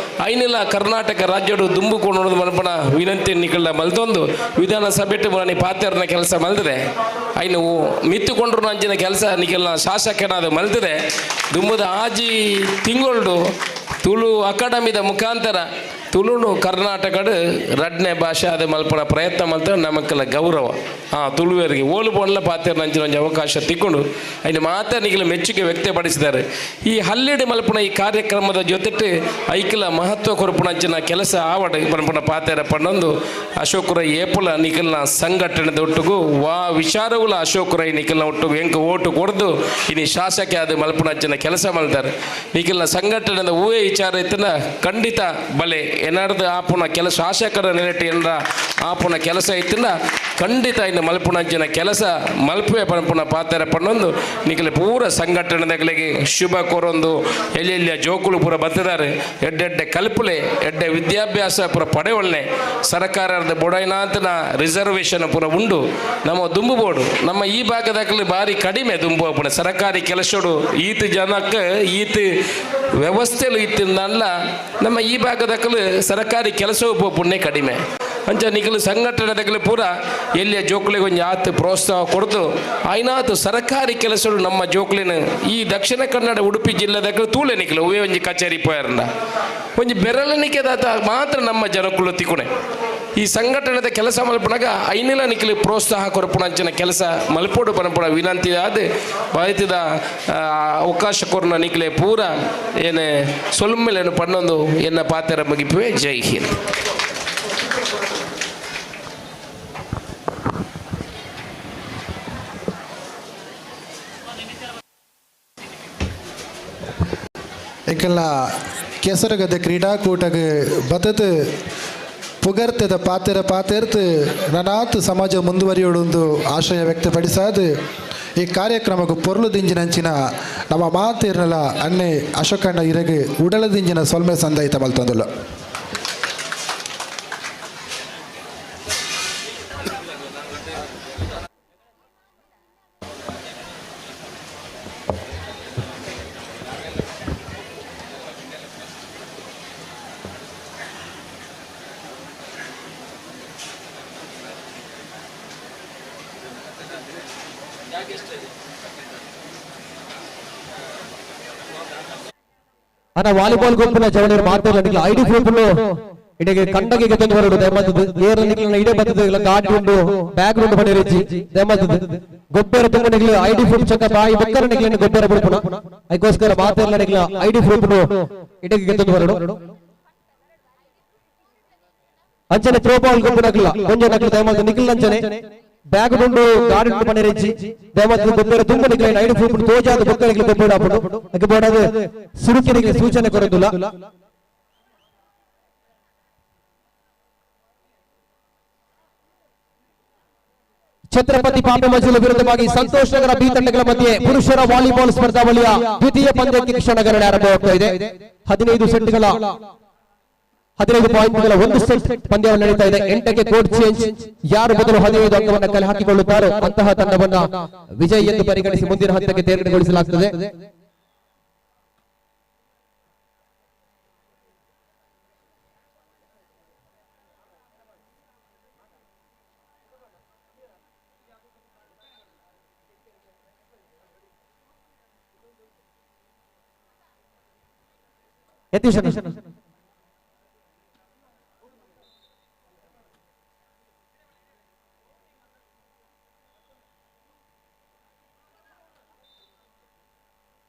Speaker 12: ಐನಿಲ್ಲ ಕರ್ನಾಟಕ ರಾಜ್ಯೋಡು ದುಂಬು ಕೊಂಡು ಮಲ್ಪನ ವಿನಂತಿ ನಿಕಲ್ದ ಮಲ್ತೊಂದು ವಿಧಾನಸಭೆ ಮನೆ ಪಾತೆರ್ನ ಕೆಲಸ ಮಲ್ತದೆ ಐನು ಮಿತ್ತುಕೊಂಡ್ರು ಅಂಚಿನ ಕೆಲಸ ನಿಕಲ್ನ ಶಾಸಕನಾದ ಮಲ್ತದೆ ದುಂಬುದ ಆಜಿ ತಿಂಗಳು ತುಳು ಅಕಾಡೆಮಿದ ಮುಖಾಂತರ ತುಳುನು ಕರ್ನಾಟಕದ ರಡ್ನೆ ಭಾಷೆ ಅದು ಮಲ್ಪನ ಪ್ರಯತ್ನ ಮಾಡ್ತಾರೆ ನಮಗೆಲ್ಲ ಗೌರವ ತುಳುವರಿಗೆ ಓಲು ಬೋನ್ಲ ಪಾತ್ರ ನಂಚಿನ ಒಂದು ಅವಕಾಶ ತಿಕ್ಕೊಂಡು ಅಲ್ಲಿ ಮಾತ್ರ ನಿಖಿಲ ಮೆಚ್ಚುಗೆ ವ್ಯಕ್ತಪಡಿಸಿದ್ದಾರೆ. ಈ ಹಲ್ಲೆಡೆ ಮಲ್ಪನ ಈ ಕಾರ್ಯಕ್ರಮದ ಜೊತೆ ಐಕಿಲ ಮಹತ್ವ ಕೊರಪುನಂಚಿನ ಕೆಲಸ ಆವಡ ಮಲ್ಪನ ಪಾತ್ರ ಪಣ್ಣೊಂದು ಅಶೋಕರೈ ಏಪುಲ ನಿಖಿಲ್ನ ಸಂಘಟನೆದ ಒಟ್ಟಿಗೂ ವಿಚಾರವುಲ ಅಶೋಕರೈ ನಿಖಿಲ್ನ ಒಟ್ಟಿಗೂ ಎಂಕ ಓಟು ಕೊಡ್ದು ಇನ್ನು ಶಾಸಕ ಅದು ಮಲ್ಪುನಂಚಿನ ಕೆಲಸ ಮಾಡ್ತಾರೆ. ನಿಖಿಲ್ನ ಸಂಘಟನೆದ ಹೂವೇ ವಿಚಾರ ಇತ್ತನ ಖಂಡಿತ ಬಲೆ ಏನಾರ್ದು ಆಪುನ ಕೆಲಸ ಶಾಸಕರ ನೆಲೆಟಿ ಏನರ ಆಪುನ ಕೆಲಸ ಇತ್ತಿನ ಖಂಡಿತ ಇನ್ನು ಮಲ್ಪುನಂಚಿನ ಕೆಲಸ ಮಲ್ಪುವೆ ಪಂಪುನ ಪಾತ್ರ ಪಣ್ಣೊಂದು ನಿಖಿಲ ಪೂರ ಸಂಘಟನೆಗಳಿಗೆ ಶುಭ ಕೋರೊಂದು ಎಲ್ಲೆಲ್ಲಿಯ ಜೋಕುಲು ಪೂರ ಬತ್ತಿದ್ದಾರೆ. ಎಡ್ಡೆಡ್ಡೆ ಕಲ್ಪುಲೆ ಎಡ್ಡೆ ವಿದ್ಯಾಭ್ಯಾಸ ಪೂರ ಪಡೆವಳ್ಳೆ ಸರ್ಕಾರದ ಬೊಡೈನಾಂತನ ರಿಸರ್ವೇಷನ್ ಪೂರ ಉಂಡು ನಮ್ಮ ದುಂಬು ಬೋಡು ನಮ್ಮ ಈ ಭಾಗದಾಗಲಿ ಭಾರಿ ಕಡಿಮೆ ದುಂಬು ಪುಣ ಸರ್ಕಾರಿ ಕೆಲಸೋಡು ಈತ ಜನಕ್ಕೆ ಈತ ವ್ಯವಸ್ಥೆಲು ಇತ್ತಿಂದಲ್ಲ ನಮ್ಮ ಈ ಭಾಗದಾಗಲು ಸರ್ಕಾರಿ ಕೆಲಸವೂ ಪುಣ್ಯ ಕಡಿಮೆ ಅಂಚ ನಿಖಲು ಸಂಘಟನೆದಾಗಲಿ ಪೂರ ಎಲ್ಲಿಯ ಜೋಕ್ಲಿಗೆ ಒಂದು ಆತು ಪ್ರೋತ್ಸಾಹ ಕೊಡ್ತು ಆಯ್ನಾತು ಸರ್ಕಾರಿ ಕೆಲಸಗಳು ನಮ್ಮ ಜೋಕ್ಲಿನ ಈ ದಕ್ಷಿಣ ಕನ್ನಡ ಉಡುಪಿ ಜಿಲ್ಲೆದಾಗಲು ತೂಳೆ ನಿಖಲು ಅವೇ ಒಂಜಿ ಕಚೇರಿ ಪೋಯಾರಂಡ ಒಂಜಿ ಬೆರಳಿನಿಕೆದಾತ ಮಾತ್ರ ನಮ್ಮ ಜನಕ್ಕಳು ತಿಕ್ಕುಣೆ ಈ ಸಂಘಟನೆದ ಕೆಲಸ ಮಲ್ಪನಾಗ ಐನಿಲ ನಿಖಲು ಪ್ರೋತ್ಸಾಹ ಕೊರಪುಣಂಚಿನ ಕೆಲಸ ಮಲ್ಪೋಡು ಪನಪುಣ ವಿನಂತಿ ಆದ ಬಾಯ್ತಿದ ಅವಕಾಶ ಕೊರನ ನಿಖಲೆ ಪೂರ ಏನೇ ಸೊಲ್ಮೆಲೇನು ಪಣ್ಣೊಂದು ಎನ್ನ ಪಾತ್ರ ಮುಗಿಪುವೆ. ಜೈ ಹಿಂದ್.
Speaker 3: ಏಕೆಲ್ಲ ಕೆಸರಗದ ಕ್ರೀಡಾಕೂಟಗ ಬತದ ಪುಗರ್ತದ ಪಾತೆರ್ತು ನನಾತು ಸಮಾಜ ಮುಂದುವರಿಯೋಡೊಂದು ಆಶಯ ವ್ಯಕ್ತಪಡಿಸಾದ ಈ ಕಾರ್ಯಕ್ರಮಕ್ಕೆ ಪೊರ್ಲುದಿಂಜಿನಂಚಿನ ನಮ್ಮ ಮಾತಿರಲ ಅನ್ನೆ ಅಶೋಕಣ್ಣ ಇರಗೆ ಉಡಲದಿಂಜಿನ ಸೊಲ್ಮೆ ಸಂದಾಯಿತ ಮಲ್ತೊಂದುಲ್ಲ.
Speaker 10: ಅನ್ನ ವಾಲಿಬಾಲ್ ಗುಂಪಿನ ಜವಳಿಯರು ಮಾತಾಡಲಿಲ್ಲ ಐಡಿ ಗ್ರೂಪ್ಲು ಇಡೆಗೆ ಕಂಡಗೆ ಗೆದ್ದು ಬರೋದು ದಯಮಾತದು ಏರಲಿಕ್ಕೆ ಇಡೆ ಬರ್ತದೆ ಗಾಡಿ ಉಂಡು ಬ್ಯಾಗ್ ಉಂಡು ಬನ್ನಿ ರೆಚ್ಚಿ ದಯಮಾತದು ಗೊಬ್ಬರ ತುಂಬನಿಗೆ ಐಡಿ ಗ್ರೂಪ್ ಚಕ್ಕ ಬಾಯಿ ಬಕ್ಕರನಿಗೆ ಗೊಬ್ಬರ ಬಿಡ್ಪುಣ ಅದಕ್ಕೋಸ್ಕರ ಮಾತಾಡಲಿಲ್ಲ ಐಡಿ ಗ್ರೂಪ್ಲು ಇಡೆಗೆ ಗೆದ್ದು ಬರೋದು ಅಂಚನೆ ಥ್ರೋಬಾಲ್ ಗುಂಪಿನಗಿಲ್ಲ ಕೊಂಚ ನಗಲು ದಯಮಾತದು ನಿಖಿಲ್ ಅಂಚನೆ ಬ್ಯಾಗ್ ಉಂಡು ಗಾಡಿ ಉಂಡು ಬನ್ನಿ ರೆಚ್ಚಿ ದಯಮಾತದು ಗೊಬ್ಬರ ತುಂಬನಿಗೆ ಐಡಿ ಗ್ರೂಪ್ ತೋಜಾದ ಬಕ್ಕರಿಗೆ ಗೊಬ್ಬರ ಹಾಕೊಂಡು ಅದಕ್ಕೆ ಬೋಡದು ಸುರುಕಿರಿಗೆ ಸೂಚನೆ ಕೊಡೋದಿಲ್ಲ. ಛತ್ರಪತಿ ಪಾಪೆ ಮಜಲು ವಿರುದ್ಧವಾಗಿ ಸಂತೋಷ್ ನಗರ ಬಿ ತಂಡಗಳ ಮಧ್ಯೆ ಪುರುಷರ ವಾಲಿಬಾಲ್ ಸ್ಪರ್ಧಾವಳಿಯ ದ್ವಿತೀಯ ಪಂದ್ಯಕ್ಕೆ ಕ್ಷಣಗಣನೆ ಆರಂಭವಾಗ್ತಾ ಇದೆ. 15 ಸೆಟ್ಗಳ 15 ಪಾಯಿಂಟ್ಗಳ ಒಂದು ಸೆಟ್ ಪಂದ್ಯವನ್ನು ನಡೀತಾ ಇದೆ. 8ಕ್ಕೆ ಕೋಡ್ ಚೇಂಜ್. ಯಾರು ಮೊದಲು 15 ಅಂಕವನ್ನು ಕಲೆ ಹಾಕಿಕೊಳ್ಳುತ್ತಾರೋ ಅಂತಹ ತಂಡವನ್ನ ವಿಜಯ್ ಎಂದು ಪರಿಗಣಿಸಿ ಮುಂದಿನ ಹಂತಕ್ಕೆ ತೇರ್ಗಡೆಗೊಳಿಸಲಾಗುತ್ತದೆ.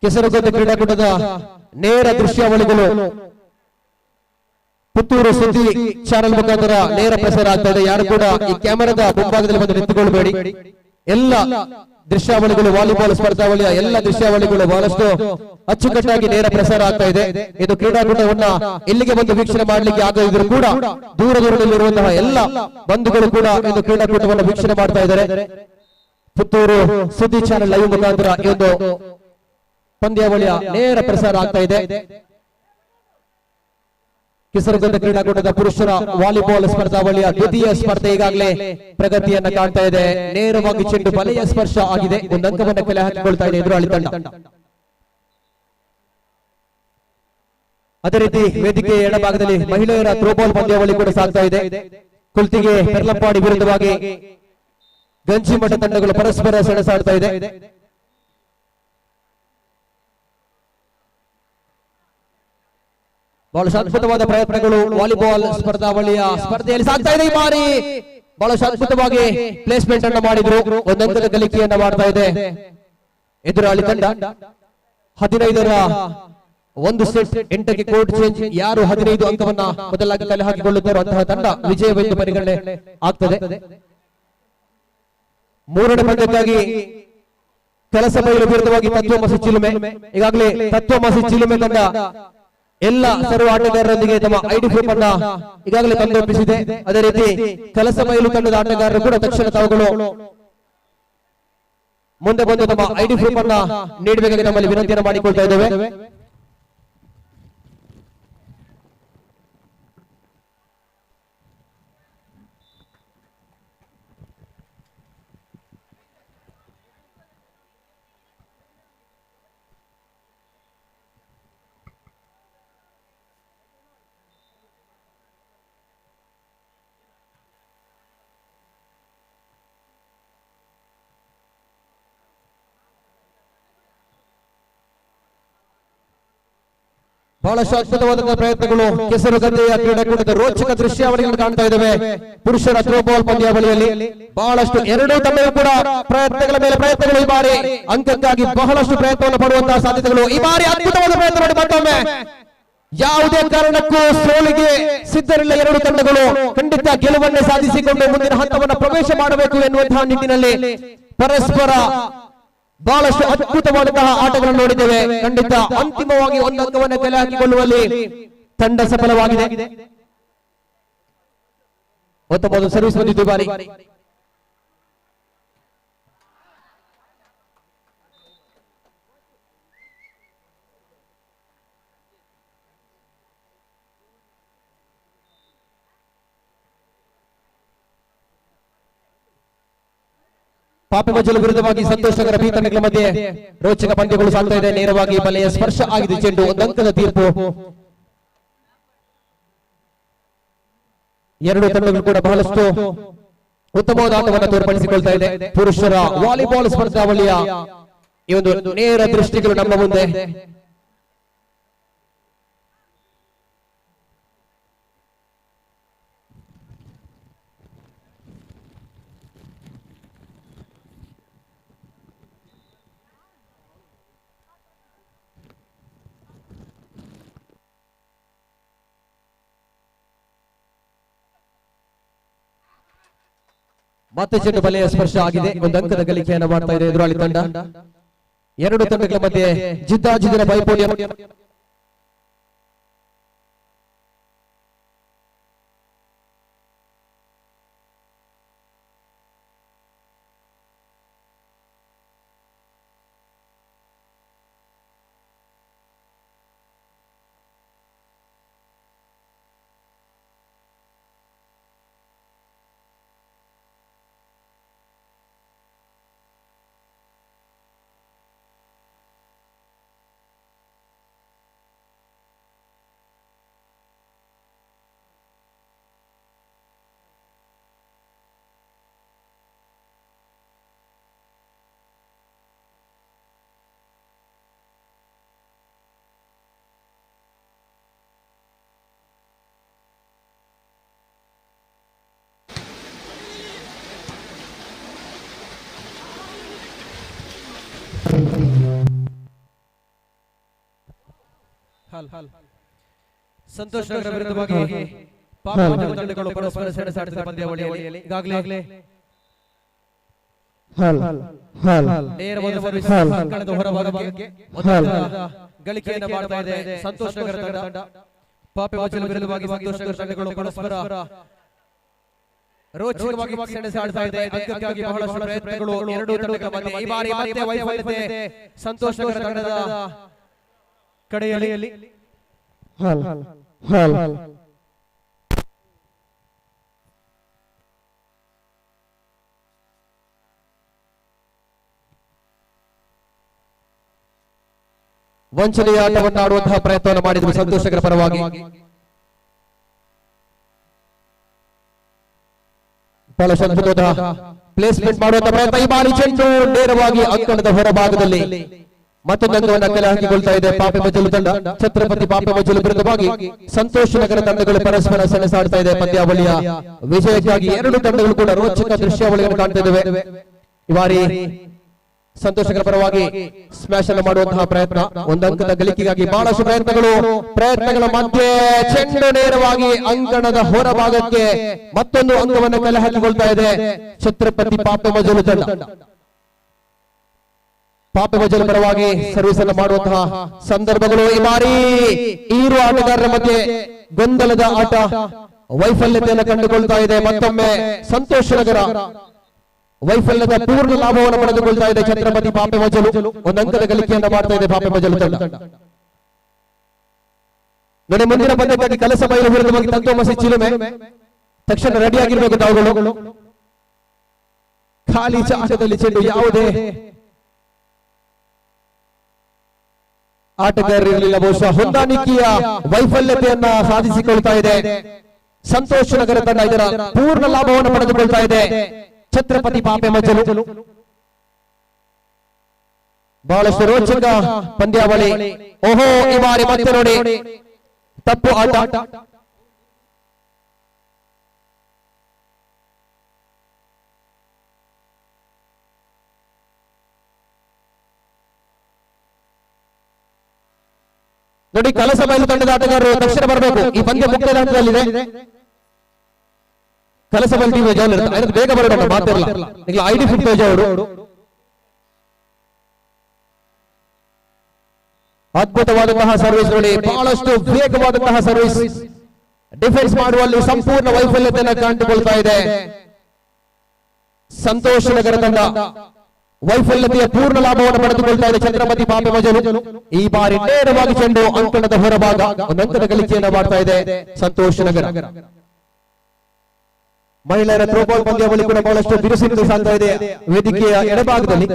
Speaker 10: ಕೆಸರುಗದ್ದೆ ಕ್ರೀಡಾಕೂಟದ ನೇರ ದೃಶ್ಯಾವಳಿಗಳು ಪುತ್ತೂರು ಸುದ್ದಿ ಚಾನೆಲ್ ಮುಖಾಂತರ ನೇರ ಪ್ರಸಾರ ಆಗ್ತಾ ಇದೆ. ಯಾರು ಕೂಡ ಈ ಕ್ಯಾಮೆರಾದ ಮುಂಭಾಗದಲ್ಲಿ ಬಂದು ನಿಂತುಕೊಳ್ಳಬೇಡಿ. ಎಲ್ಲ ದೃಶ್ಯಾವಳಿಗಳು ವಾಲಿಬಾಲ್ ಸ್ಪರ್ಧಾವಳಿಯ ಎಲ್ಲ ದೃಶ್ಯಾವಳಿಗಳು ಬಹಳಷ್ಟು ಅಚ್ಚುಕಟ್ಟಾಗಿ ನೇರ ಪ್ರಸಾರ ಆಗ್ತಾ ಇದೆ. ಇದು ಕ್ರೀಡಾಕೂಟವನ್ನ ಇಲ್ಲಿಗೆ ಬಂದು ವೀಕ್ಷಣೆ ಮಾಡಲಿಕ್ಕೆ ಆಗದಿದ್ರು ಕೂಡ ದೂರ ದೂರದಲ್ಲಿರುವಂತಹ ಎಲ್ಲ ಬಂಧುಗಳು ಕೂಡ ಇದು ಕ್ರೀಡಾಕೂಟವನ್ನು ವೀಕ್ಷಣೆ ಮಾಡ್ತಾ ಇದ್ದಾರೆ. ಪುತ್ತೂರು ಸುದ್ದಿ ಚಾನೆಲ್ ಲೈವ್ ಮುಖಾಂತರ ಈ ಒಂದು ಪಂದ್ಯಾವಳಿಯ ನೇರ ಪ್ರಸಾರ ಆಗ್ತಾ ಇದೆ. ಕೆಸರುಗದ್ದೆ ಕ್ರೀಡಾಕೂಟದ ಪುರುಷರ ವಾಲಿಬಾಲ್ ಸ್ಪರ್ಧಾವಳಿಯ ದ್ವಿತೀಯ ಸ್ಪರ್ಧೆ ಈಗಾಗಲೇ ಪ್ರಗತಿಯನ್ನ ಕಾಣ್ತಾ ಇದೆ. ನೇರವಾಗಿ ಚೆಂಡು ಬಲೆಯ ಸ್ಪರ್ಶ ಆಗಿದೆ. ಒಂದು ಅಂಕವನ್ನು ಕಲೆ ಹಾಕಿಕೊಳ್ತಾ ಇದೆ ಎದುರಾಳಿ ತಂಡ. ಅದೇ ರೀತಿ ವೇದಿಕೆಯ ಎಡಭಾಗದಲ್ಲಿ ಮಹಿಳೆಯರ ಥ್ರೋಬಾಲ್ ಪಂದ್ಯಾವಳಿ ಕೂಡ ಸಾಗ್ತಾ ಇದೆ. ಕುಲ್ತಿಗೆ ಪೆರ್ಲಂಪಾಡಿ ವಿರುದ್ಧವಾಗಿ ಗಂಜಿಮಠ ತಂಡಗಳು ಪರಸ್ಪರ ಸೆಣಸಾಡ್ತಾ ಇದೆ. ಬಹಳಷ್ಟು ಅದ್ಭುತವಾದ ಪ್ರಯತ್ನಗಳು ವಾಲಿಬಾಲ್ ಸ್ಪರ್ಧಾವಳಿಯ ಸ್ಪರ್ಧೆಯಲ್ಲಿ ಸಾಗ್ತಾ ಇದೆ. ಈ ಬಾರಿ ಬಹಳಷ್ಟು ಅದ್ಭುತವಾಗಿ ಪ್ಲೇಸ್ಮೆಂಟ್ ಅನ್ನು ಮಾಡಿದ್ರು. ಒಂದಂಕದ ಗಳಿಕೆಯನ್ನ ಮಾಡ್ತಾ ಇದೆ ಎದುರಾಳಿ ತಂಡ. 15ರ ಒಂದು ಸೆಟ್ 8ಕ್ಕೆ ಕೋರ್ಟ್ ಚೇಂಜ್. ಯಾರು 15 ಅಂಕವನ್ನ ಮೊದಲಾಗಿ ಕಲೆ ಹಾಕಿಕೊಳ್ಳುತ್ತಾರೋ ಅಂತಹ ತಂಡ ವಿಜಯವೆಂದು ಪರಿಗಣನೆ ಆಗ್ತದೆ. ಮೂರನೇ ಪಂದ್ಯಕ್ಕಾಗಿ ಕೆಲಸ ಬಯಲು ವಿರುದ್ಧವಾಗಿ ತತ್ವಮಸಿ ಚಿಲುಮೆ. ಈಗಾಗಲೇ ತತ್ವಮಸಿ ಚಿಲುಮೆ ತಂಡ ಎಲ್ಲ ಸರ್ವ ಆಟಗಾರರೊಂದಿಗೆ ತಮ್ಮ ಐಡಿ ಪ್ರೂಫ್ ಅನ್ನ ಈಗಾಗಲೇ ತಂದೊಪ್ಪಿಸಿದೆ. ಅದೇ ರೀತಿ ಕೆಲಸ ಬಯಲು ತಂಡದ ಆಟಗಾರರು ಕೂಡ ತಕ್ಷಣ ತಾವುಗಳು ಮುಂದೆ ಬಂದು ತಮ್ಮ ಐಡಿ ಪ್ರೂಫ್ ಅನ್ನ ನೀಡಬೇಕಾಗಿ ನಮ್ಮಲ್ಲಿ ವಿನಂತಿಯನ್ನು ಮಾಡಿಕೊಳ್ತಾ ಇದ್ದೇವೆ. ಬಹಳಷ್ಟು ಅದ್ಭುತವಾದಂತಹ ಪ್ರಯತ್ನಗಳು ಕೆಸರುಗದ್ದೆಯ ಕ್ರೀಡಾಕೂಟದ ರೋಚಕ ದೃಶ್ಯಾವಳಿಗಳನ್ನು ಕಾಣ್ತಾ ಇದ್ದೇವೆ. ಪುರುಷರ ಥ್ರೋಬಾಲ್ ಪಂದ್ಯಾವಳಿಯಲ್ಲಿ ಬಹಳಷ್ಟು ಎರಡೂ ತಂಡಗಳು ಕೂಡ ಪ್ರಯತ್ನಗಳ ಮೇಲೆ ಪ್ರಯತ್ನಗಳು. ಈ ಬಾರಿ ಅಂಕಕ್ಕಾಗಿ ಬಹಳಷ್ಟು ಪ್ರಯತ್ನವನ್ನು ಪಡುವಂತಹ ಸಾಧ್ಯತೆಗಳು. ಈ ಬಾರಿ ಅದ್ಭುತವಾದ ಪ್ರಯತ್ನ ಮಾಡಿ ಮತ್ತೊಮ್ಮೆ ಯಾವುದೇ ಕಾರಣಕ್ಕೂ ಸೋಲಿಗೆ ಸಿದ್ಧರಿಲ್ಲ ಎರಡೂ ತಂಡಗಳು. ಖಂಡಿತ ಗೆಲುವನ್ನೇ ಸಾಧಿಸಿಕೊಂಡು ಮುಂದಿನ ಹಂತವನ್ನು ಪ್ರವೇಶ ಮಾಡಬೇಕು ಎನ್ನುವಂತಹ ನಿಟ್ಟಿನಲ್ಲಿ ಪರಸ್ಪರ ಬಹಳಷ್ಟು ಅದ್ಭುತವಾದಂತಹ ಆಟಗಳನ್ನು ನೋಡಿದ್ದೇವೆ. ಖಂಡಿತ ಅಂತಿಮವಾಗಿ ಒಂದು ಅಂಕವನ್ನು ಕಲೆ ಹಾಕಿಕೊಳ್ಳುವಲ್ಲಿ ತಂಡ ಸಫಲವಾಗಿದೆ. ಉತ್ತಮವಾದ ಸರ್ವಿಸ್ ಬಂದಿದ್ದು ಈ ಬಾರಿ. ಪಾಪಿಮಜ್ಜಲ ವಿರುದ್ಧವಾಗಿ ಸಂತೋಷ್ ನಗರ ಬಿ ತಂಡಗಳ ಮಧ್ಯೆ ರೋಚಕ ಪಂದ್ಯಗಳು ಸಾಗ್ತಾ ಇದೆ. ನೇರವಾಗಿ ಬಲೆಯ ಸ್ಪರ್ಶ ಆಗಿದೆ ಚೆಂಡು. ಒಂದು ಅಂಕದ ತೀರ್ಪು. ಎರಡು ತಂಡಗಳು ಕೂಡ ಬಹಳಷ್ಟು ಉತ್ತಮವಾದ ಆಟವನ್ನು ತೋರ್ಪಡಿಸಿಕೊಳ್ತಾ ಇದೆ. ಪುರುಷರ ವಾಲಿಬಾಲ್ ಸ್ಪರ್ಧಾವಳಿಯ ಈ ಒಂದು ನೇರ ದೃಷ್ಟಿಗಳು ನಮ್ಮ ಮುಂದೆ. ಮತ್ತೆ ಚೆಂಡು ಬಲೆಯ ಸ್ಪರ್ಶ ಆಗಿದೆ. ಒಂದು ಅಂಕದ ಗಳಿಕೆಯನ್ನು ಮಾಡ್ತಾ ಇದೆ ಎದುರಾಳಿ ತಂಡ. ಎರಡು ತಂಡಗಳ ಮಧ್ಯೆ ಜಿದ್ದಾಜಿದ್ದಿನ ಪೈಪೋಟಿ. ಸಂತೋಷ್ ನಗರ ವಿರುದ್ಧವಾಗಿ ಪಾಪಿಮಜ್ಜಲ ತಂಡಗಳು ಪರಸ್ಪರ ಸೆಣಸಾಟದ ಪಂದ್ಯಾವಳಿಯಲ್ಲಿ ಈಗಾಗಲೇ ನೇರವಾದ ಸರ್ವಿಸ್ ಅಂಕಣದ ಹೊರಭಾಗಕ್ಕೆ ಗಳಿಕೆಯನ್ನು ಮಾಡ್ತಾ ಇದೆ ಸಂತೋಷ್ ನಗರ ತಂಡ. ಪಾಪಿಮಜ್ಜಲ ವಿರುದ್ಧವಾಗಿ ಸಂತೋಷ್ ನಗರ ತಂಡಗಳು ಪರಸ್ಪರ ರೋಚಕವಾಗಿ ಸೆಣಸಾಡ್ತಾ ಇದೆ. ಅಂಕಕ್ಕಾಗಿ ಬಹಳಷ್ಟು ಪ್ರಯತ್ನಗಳು ಎರಡೂ ತಂಡಗಳ ಮಧ್ಯೆ. ಈ ಬಾರಿ ಮತ್ತೆ ವೈಫಲ್ಯತೆ ಸಂತೋಷ್ ನಗರ ತಂಡದ ಕಡೆಯಲ್ಲಿ. ವಂಚನೆಯ ಆಟವನ್ನು ಆಡುವಂತಹ ಪ್ರಯತ್ನವನ್ನು ಮಾಡಿದ್ರು ಸಂತೋಷ್ ನಗರ ಪರವಾಗಿ. ಬಹಳ ಅದ್ಭುತವಾದ ಪ್ಲೇಸ್ಮೆಂಟ್ ಮಾಡುವಂತಹ ಪ್ರಯತ್ನ. ಈ ಬಾರಿ ಚೆಂಡು ನೇರವಾಗಿ ಅಂಕಣದ ಹೊರಭಾಗದಲ್ಲಿ ಮತ್ತೊಂದು ಅಂಗವನ್ನು ಕೆಲ ಹಾಕಿಕೊಳ್ತಾ ಇದೆ ಪಾಪೆ ಮಜಲು ತಂಡ. ಛತ್ರಪತಿ ಪಾಪೆ ಮಜಲು ವಿರುದ್ಧವಾಗಿ ಸಂತೋಷ ನಗರ ತಂಡಗಳು ಪರಸ್ಪರ ಸೆಣಸಾಡ್ತಾ ಇದೆ ಪಂದ್ಯಾವಳಿಯ ವಿಜಯಕ್ಕಾಗಿ. ಎರಡು ತಂಡಗಳು ಕೂಡ ರೋಚಕ ದೃಶ್ಯಾವಳಿಯನ್ನು ಕಾಣ್ತಾ ಇದ್ದೇವೆ. ಈ ಬಾರಿ ಸಂತೋಷಕರ ಪರವಾಗಿ ಸ್ಮ್ಯಾಶ್ ಅನ್ನು ಮಾಡುವಂತಹ ಪ್ರಯತ್ನ, ಒಂದು ಅಂಕದ ಗಳಿಕೆಗಾಗಿ ಬಹಳಷ್ಟು ಪ್ರಯತ್ನಗಳ ಮಧ್ಯೆ ಚೆಂಡು ನೇರವಾಗಿ ಅಂಕಣದ ಹೊರಭಾಗಕ್ಕೆ ಮತ್ತೊಂದು ಅಂಕವನ್ನು ಕಲೆ ಹಾಕಿಕೊಳ್ತಾ ಇದೆ ಛತ್ರಪತಿ ಪಾಪೆ ಮಜಲು ತಂಡ. ಪಾಪೆ ಮಜಲು ಪರವಾಗಿ ಸರ್ವಿಸ್ ಅನ್ನು ಮಾಡುವಂತಹ ಸಂದರ್ಭಗಳು ಈ ಬಾರಿ ಈರು ಆಟಗಾರರ ಮಧ್ಯೆ ಗೊಂದಲದ ಆಟ, ವೈಫಲ್ಯತೆಯನ್ನು ಕಂಡುಕೊಳ್ತಾ ಇದೆ. ಮತ್ತೊಮ್ಮೆ ಸಂತೋಷ ನಗರ ವೈಫಲ್ಯದ ಪೂರ್ಣ ಲಾಭವನ್ನು ಪಡೆದುಕೊಳ್ತಾ ಇದೆ ಛತ್ರಪತಿ ಪಾಪೆ ಮಜಲು. ಒಂದು ಅಂಕದ ಗಳಿಕೆಯನ್ನು ಮಾಡ್ತಾ ಇದೆ ಪಾಪೆ ಮಜಲು ತಂಡ. ನೋಡಿ, ಮುಂದಿನ ಪಂದ್ಯಕ್ಕಾಗಿ ಕಲಸ ಬಯಲು ವಿರುದ್ಧವಾಗಿ ತತ್ವಮಸಿ ಚಿಲುಮೆ. ತಕ್ಷಣ ರೆಡಿಯಾಗಿರ್ಬೇಕು ತಾವುಗಳು. ಖಾಲಿ ಜಾಗದಲ್ಲಿ ಚೆಂಡು ಯಾವುದೇ ಆಟಗಾರರಿರಲಿಲ್ಲ. ಬಹುಶಃ ಹೊಂದಾಣಿಕೆಯ ವೈಫಲ್ಯತೆಯನ್ನ ಸಾಧಿಸಿಕೊಳ್ತಾ ಇದೆ ಸಂತೋಷ ನಗರ ತಂಡ. ಇದರ ಪೂರ್ಣ ಲಾಭವನ್ನು ಪಡೆದುಕೊಳ್ತಾ ಇದೆ ಛತ್ರಪತಿ ಪಾಪೆ ಮಜಲು. ಬಹಳಷ್ಟು ರೋಚಕ ಪಂದ್ಯಾವಳಿ. ಓಹೋ, ಈ ಬಾರಿ ಮತ್ತೆ ನೋಡಿ ತಪ್ಪು ಆಟ. ನೋಡಿ, ಕಲಸ ಬಯಲು ತಂಡದ ಆಟಗಾರರು ತಕ್ಷಣ ಬರಬೇಕು. ಈ ಪಂದ್ಯ ಮುಕ್ತಾಯದ ಹಂತದಲ್ಲಿದೆ. ಕಲಸ ಬಯಲು ಟೀಮ್ ಅದಕ್ಕೆ ಬೇಗ ಬರೋಣ, ಮಾತಿರಲ್ಲ. ಈಗ ID 50 ಅವರು ಅದ್ಭುತವಾದಂತಹ ಸರ್ವಿಸ್ ನೋಡಿ, ಬಹಳಷ್ಟು ವೇಗವಾದಂತಹ ಸರ್ವಿಸ್. ಡಿಫೆನ್ಸ್ ಮಾಡುವಲ್ಲಿ ಸಂಪೂರ್ಣ ವೈಫಲ್ಯತೆಯನ್ನು ಕಂಡುಕೊಳ್ತಾ ಇದೆ ಸಂತೋಷ ನಗರ ತಂಡ. ವೈಫಲ್ಯತೆಯ ಪೂರ್ಣ ಲಾಭವನ್ನು ಪಡೆದುಕೊಳ್ತಾ ಇದೆ ಛತ್ರಪತಿ ಪಾಪೆ ಮಜಲು. ಈ ಬಾರಿ ನೇರವಾಗಿ ಚೆಂಡು ಅಂಕಣದ ಹೊರಭಾಗ, ಒಂದು ಅಂಕದ ಗಳಿಕೆಯನ್ನು ಮಾಡ್ತಾ ಇದೆ ಸಂತೋಷ ನಗರ. ಮಹಿಳೆಯರ ಥ್ರೋಬಾಲ್ ಪಂದ್ಯಾವಳಿ ಕೂಡ ಬಹಳಷ್ಟು ಬಿರುಸಿನಿಂದ ಸಾಗ್ತಾ ಇದೆ. ವೇದಿಕೆಯ ಎಡಭಾಗದಲ್ಲಿ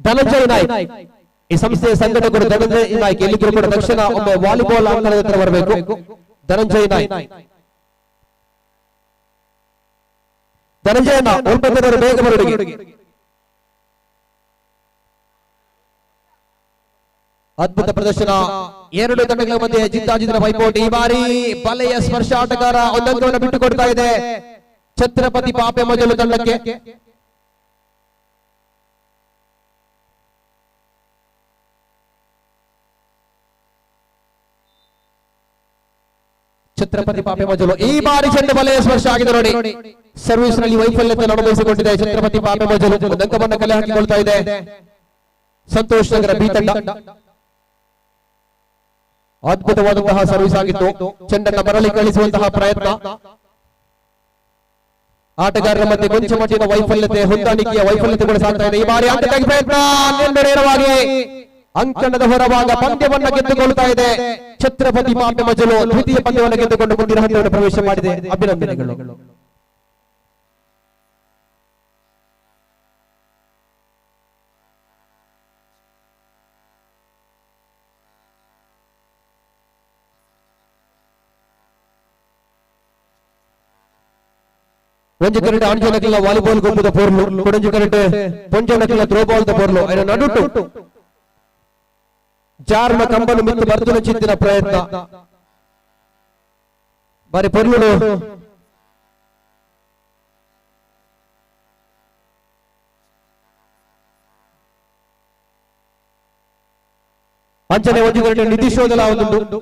Speaker 10: ಧನಂಜಯ ನಾಯ್ಕ್, ಈ ಸಂಸ್ಥೆಯ ಸಂಘಟಕರು ಧನಂಜಯ ನಾಯ್ಕ್ ಎಲ್ಲಿದ್ರು ಕೂಡ ತಕ್ಷಣ ಒಬ್ಬ ವಾಲಿಬಾಲ್ ಅಂಕಣದ ಹತ್ರ ಬರಬೇಕು. ಧನಂಜಯ ನಾಯ್ಕ್, ಧನಂಜಯನ ಉಲ್ಪನ್ನರು ಬೇಗ ಬರುಡಿಗೆ. ಅದ್ಭುತ ಪ್ರದರ್ಶನ, ಎರಡು ತಂಡಗಳ ಮಧ್ಯೆ ಜಿದ್ದಾಜಿದ್ದ ಪೈಪೋಟಿ. ಈ ಬಾರಿ ಬಲೆಯ ಸ್ಪರ್ಶ ಆಟಗಾರ ಒಂದಂಕವನ್ನು ಬಿಟ್ಟುಕೊಡ್ತಾ ಇದೆ ಛತ್ರಪತಿ ಪಾಪೆ ಮಜಲು ತಂಡಕ್ಕೆ. ಛತ್ರಪತಿ ಪಾಪೆ ಮಜಲು ಈ ಬಾರಿ ಚೆಂಡು ಬಲೆಯ ಸ್ಪರ್ಶ ಆಗಿದೆ ನೋಡಿ. ಸರ್ವಿಸ್ ನಲ್ಲಿ ವೈಫಲ್ಯತೆ ಅನುಭವಿಸಿಕೊಂಡಿದೆ ಛತ್ರಪತಿ ಪಾಪೆ ಮಜಲು. ಅಂಕವನ್ನು ಕಲೆ ಹಾಕಿಕೊಳ್ತಾ ಇದೆ ಸಂತೋಷ ನಗರ ಬಿ ತಂಡ. ಅದ್ಭುತವಾದಂತಹ ಸರ್ವಿಸ್ ಆಗಿತ್ತು. ಚೆಂಡನ್ನು ಮರಳಿ ಕಳಿಸುವಂತಹ ಪ್ರಯತ್ನ. ಆಟಗಾರರ ಮಧ್ಯೆ ಕೊಂಚ ಮಟ್ಟಿನ ವೈಫಲ್ಯತೆ, ಹೊಂದಾಣಿಕೆಯ ವೈಫಲ್ಯತೆ ಕೂಡ ಸಾಗ್ತಾ ಇದೆ. ಈ ಬಾರಿ ಅಂಕಕ್ಕಾಗಿ ಪ್ರಯತ್ನ, ನೇರವಾಗಿ ಅಂಕಣದ ಹೊರಭಾಗ. ಪಂದ್ಯವನ್ನ ಗೆದ್ದುಕೊಳ್ತಾ ಇದೆ ಛತ್ರಪತಿ ಪಾಪೆ ಮಜಲು. ದ್ವಿತೀಯ ಪಂದ್ಯವನ್ನು ಗೆದ್ದುಕೊಂಡು ಮುಂದಿನ ಹಂತವನ್ನು ಪ್ರವೇಶ ಮಾಡಿದೆ. ಅಭಿನಂದನೆಗಳು. ಒಂಜು ಕರೆಕ್ಟ್ ಆಂಜನಕ್ಕಿಲ್ಲ ವಾಲಿಬಾಲ್ ಗುಂಪುದ ಪೋರ್ಲು, ಕೊಡಂಜು ಕರೆಕ್ಟ್ ಪೊಂಜನಕ್ಕಿಲ್ಲ ಥ್ರೋಬಾಲ್ ದ ಪೋರ್ಲು. ಅದರ ನಡುಟು ಜಾರ್ನ ಕಂಬನು ಮಿತ್ತು ಬರ್ದುನ ಚಿಂತಿನ ಪ್ರಯತ್ನ. ಬಾರಿ ಪೊರ್ಲು ಅಂಚನೆ ಒಂಜು ಕರೆಕ್ಟ್ ನಿಧಿ ಶೋಧಲ ಒಂದು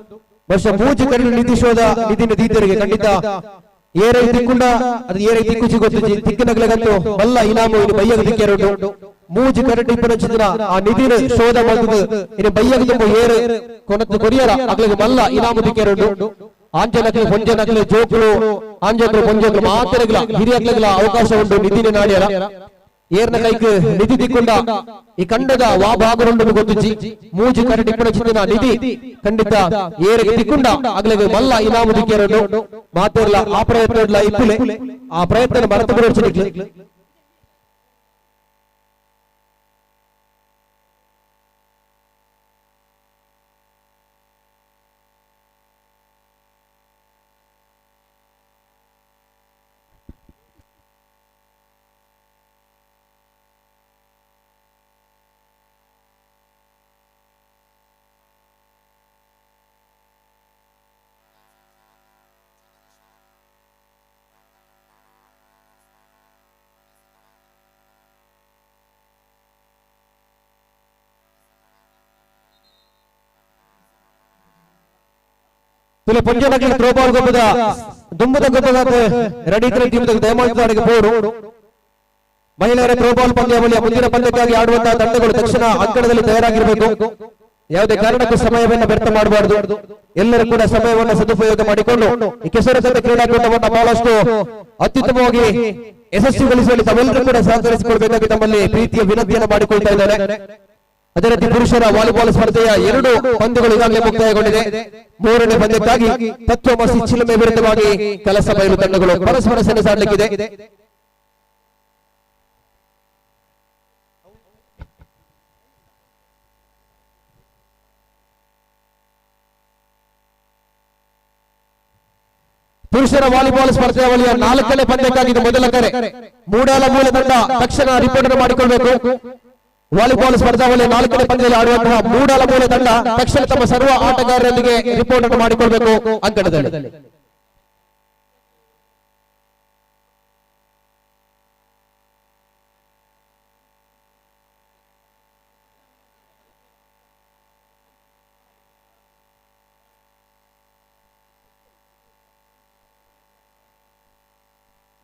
Speaker 10: ವರ್ಷ ಮೂಜು ಕರೆಕ್ಟ್ ನಿಧಿ ಶೋಧ ನಿಧಿನ ದೀದರಿಗೆ ಖಂಡಿತ ಏರೈ ತಿಕ್ಕುಂಡ ಅದು ಏರೈ ತಿಕ್ಕುಚಿ ಗೊತ್ತು ತಿಕ್ಕಿನಗಲಗಂತೂ ಮಲ್ಲ ಇನಾಮು ಇನ್ನು ಬಯ್ಯಗ ದಿಕ್ಕೆರಡು ಮೂಜಿ ಕರೆಕ್ಟ್ ಇಪ್ಪನ ಆ ನಿಧಿನ ಶೋಧ ಬಂದು ಇನ್ನು ಬಯ್ಯಗ ತುಂಬ ಏರು ಕೊನತ್ತು ಕೊರಿಯರ ಅಗ್ಲಿಗೆ ಮಲ್ಲ ಇನಾಮು ದಿಕ್ಕೆರಡು. ಆಂಜನಕ್ಲೆ ಪೊಂಜನಕ್ಲೆ ಜೋಕುಳು ಆಂಜನಕ್ಲೆ ಪೊಂಜಕ್ಲು ಮಾತರಗ್ಲ ಹಿರಿಯಗ್ಲಗ್ಲ ಅವಕಾಶ ಉಂಟು ನಿಧಿನ ನಾಡ್ಯರ ಏರ್ನ ಕೈಗೆ ನಿಧಿ ತಿಕ್ಕೊಂಡ ಈ ಕಂಡದ ವಾ ಭಾಗರುಂಡು ಗೊತ್ತಿಚ್ಚಿ ಮೂಜಿ ಕರೆಕ್ಟ್ ಇಪ್ಪನ ಚಿತ್ತಿನ ನಿಧಿ ಖಂಡಿತ ಏರಿಗೆ ತಿಕ್ಕೊಂಡ ಆಗ್ಲಿಗೆ ಮಲ್ಲ ಇನಾಮು ದಿಕ್ಕೆರಡು ಮಾತಿರಲ್ಲ. ಆ ಪ್ರಯತ್ನ ಇಪ್ಪಲೆ ಆ ಪ್ರಯತ್ನ ಮರೆತು ಬಿಡೋಚಿನಿಕ್ಲೆ ತುಲೆ ಪಂಜನಕ್ಕೆ ಥ್ರೋಬಾಲ್ ಗೊಬ್ಬದ ದುಂಬದ ಗೊಬ್ಬದ ರೆಡಿ ಟೀಮ್ ದಯಮಾಡಿ ಬೋರ್ಡು. ಮಹಿಳೆಯರ ಥ್ರೋಬಾಲ್ ಪಂದ್ಯಾವಳಿಯ ಮುಂದಿನ ಪಂದ್ಯಕ್ಕಾಗಿ ಆಡುವಂತಹ ತಂಡಗಳು ತಕ್ಷಣ ಅಂಕಣದಲ್ಲಿ ತಯಾರಾಗಿರಬೇಕು. ಯಾವುದೇ ಕಾರಣಕ್ಕೂ ಸಮಯವನ್ನು ವ್ಯರ್ಥ ಮಾಡಬಾರದು. ಎಲ್ಲರೂ ಕೂಡ ಸಮಯವನ್ನು ಸದುಪಯೋಗ ಮಾಡಿಕೊಂಡು ಈ ಕೆಸರದಂತೆ ಕ್ರೀಡಾಕೂಟವನ್ನು ಬಹಳಷ್ಟು ಅತ್ಯುತ್ತಮವಾಗಿ ಯಶಸ್ವಿಗೊಳಿಸುವಲ್ಲಿ ತಾವೆಲ್ಲರೂ ಕೂಡ ಸಹಕರಿಸಿಕೊಳ್ಬೇಕಾಗಿ ತಮ್ಮಲ್ಲಿ ಪ್ರೀತಿಯ ವಿನಂತಿಯನ್ನು ಮಾಡಿಕೊಳ್ತಾ ಇದ್ದಾರೆ. ಅದೇ ರೀತಿ ಪುರುಷರ ವಾಲಿಬಾಲ್ ಸ್ಪರ್ಧೆಯ 2 ಪಂದ್ಯಗಳು ಈಗಾಗಲೇ ಮುಕ್ತಾಯಗೊಂಡಿದೆ. 3ನೇ ಪಂದ್ಯಕ್ಕಾಗಿ ತತ್ವಮಸಿ ಚಿಲುಮೆ ವಿರುದ್ಧವಾಗಿ ಕಲಸ ಬಯಲು ತಂಡಗಳು ಪರಸ್ಪರ ಸೆಣಸಾಡಲಿಕ್ಕಿದೆ. ಪುರುಷರ ವಾಲಿಬಾಲ್ ಸ್ಪರ್ಧಾವಳಿಯ 4ನೇ ಪಂದ್ಯಕ್ಕಾಗಿ ಇದು ಮೊದಲ ಕರೆ. ಮೂಡಾಲ ಮೂಲ ತಂಡ ತಕ್ಷಣ ರಿಪೋರ್ಟ್ ಮಾಡಿಕೊಳ್ಳಬೇಕು. ವಾಲಿಬಾಲ್ ಸ್ಪರ್ಧಾವಳಿಯ 4ನೇ ಪಂದ್ಯದಲ್ಲಿ ಆಡುವಂತಹ ಮೂಡಾಲ ಮೂಲ ತಂಡ ತಕ್ಷಣ ತಮ್ಮ ಸರ್ವ ಆಟಗಾರರೊಂದಿಗೆ ರಿಪೋರ್ಟ್ ಮಾಡಿಕೊಳ್ಳಬೇಕು ಅಂಕಣದಲ್ಲಿ.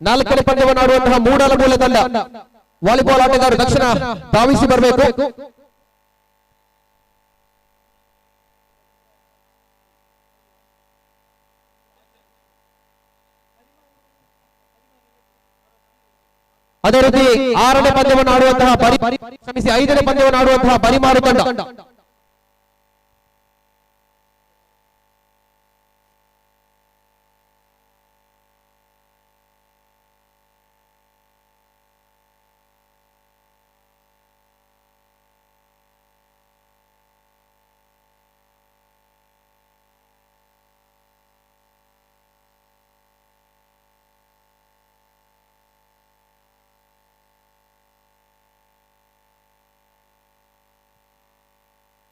Speaker 10: ನಾಲ್ಕನೇ ಪಂದ್ಯವನ್ನು ಆಡುವಂತಹ ಮೂಡಾಲ ಮೂಲ ತಂಡ ವಾಲಿಬಾಲ್ ಆಟಗಾರರು ತಕ್ಷಣ ಧಾವಿಸಿ ಬರಬೇಕು. ಅದೇ ರೀತಿ 6ನೇ ಪಂದ್ಯವನ್ನು ಆಡುವಂತಹ 5ನೇ ಪಂದ್ಯವನ್ನು ಆಡುವಂತಹ ಬರಿಮಾರು ತಂಡ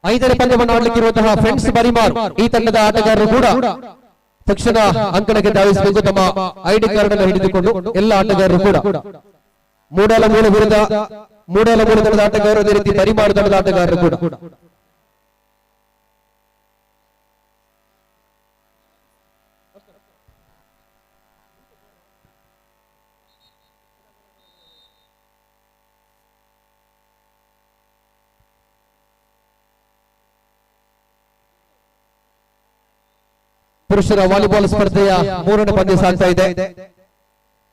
Speaker 10: ಐದನೇ ಪಂದ್ಯವನ್ನು ಆಡಲಿಕ್ಕಿರುವಂತಹ ಫ್ರೆಂಡ್ಸ್ ಬರಿಮಾರ್ ಈ ತಂಡದ ಆಟಗಾರರು ಕೂಡ ತಕ್ಷಣ ಅಂಕಣಕ್ಕೆ ಧಾವಿಸಬೇಕು. ತಮ್ಮ ಐಡಿ ಕಾರ್ಡ್ ಅನ್ನು ಹಿಡಿದುಕೊಂಡು ಎಲ್ಲ ಆಟಗಾರರು ಕೂಡ ಮೂಡಾಲ ಮೂಲ ವಿರುದ್ಧ ಮೂಡಾಲ ಮೂಲ ತಂಡದ ಆಟಗಾರರು, ಅದೇ ರೀತಿ ಬರಿಮಾರು ತಂಡದ ಆಟಗಾರರು ಕೂಡ ಪುರುಷರ ವಾಲಿಬಾಲ್ ಸ್ಪರ್ಧೆಯ 3ನೇ ಪಂದ್ಯ ಸಾಗ್ತಾ ಇದೆ.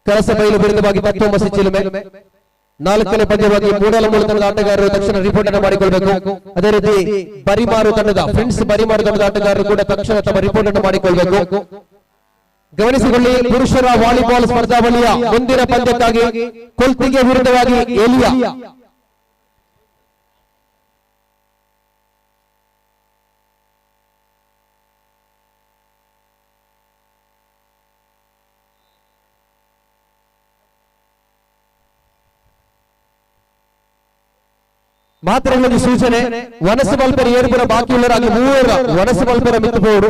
Speaker 10: ಕಳಸ ಬಯಲು ವಿರುದ್ಧವಾಗಿ ತತ್ವಮಸಿ ಚಿಲುಮೆ. 4ನೇ ಪಂದ್ಯವಾಗಿ ಮೂಡಾಲ ಮೂಲ ತಂಡದ ಆಟಗಾರರು ತಕ್ಷಣ ರಿಪೋರ್ಟ್ ಅನ್ನು ಮಾಡಿಕೊಳ್ಳಬೇಕು. ಅದೇ ರೀತಿ ಬರಿಮಾರು ತಂಡದ ಫ್ರೆಂಡ್ಸ್ ಬರಿಮಾರು ತಂಡದ ಆಟಗಾರರು ಕೂಡ ತಕ್ಷಣ ತಮ್ಮ ರಿಪೋರ್ಟ್ ಅನ್ನು ಮಾಡಿಕೊಳ್ಳಬೇಕು. ಗಮನಿಸಿಕೊಳ್ಳಿ, ಪುರುಷರ ವಾಲಿಬಾಲ್ ಸ್ಪರ್ಧಾವಳಿಯ ಮುಂದಿನ ಪಂದ್ಯಕ್ಕಾಗಿ ಕೊಲ್ತಿಗೆ ವಿರುದ್ಧವಾಗಿ ಏಲಿಯಾ, ಮಾತ್ರ ಒಂದು ಸೂಚನೆ, ವನಸ ಮಲ್ಪೆರ ಏರ್ಪುರ ಬಾಕಿಯುಳ್ಳರಾಗಿ ಮೂವರ ವನಸ ಮಲ್ಪೆರ ಮಿತ್ತುಬೋಡು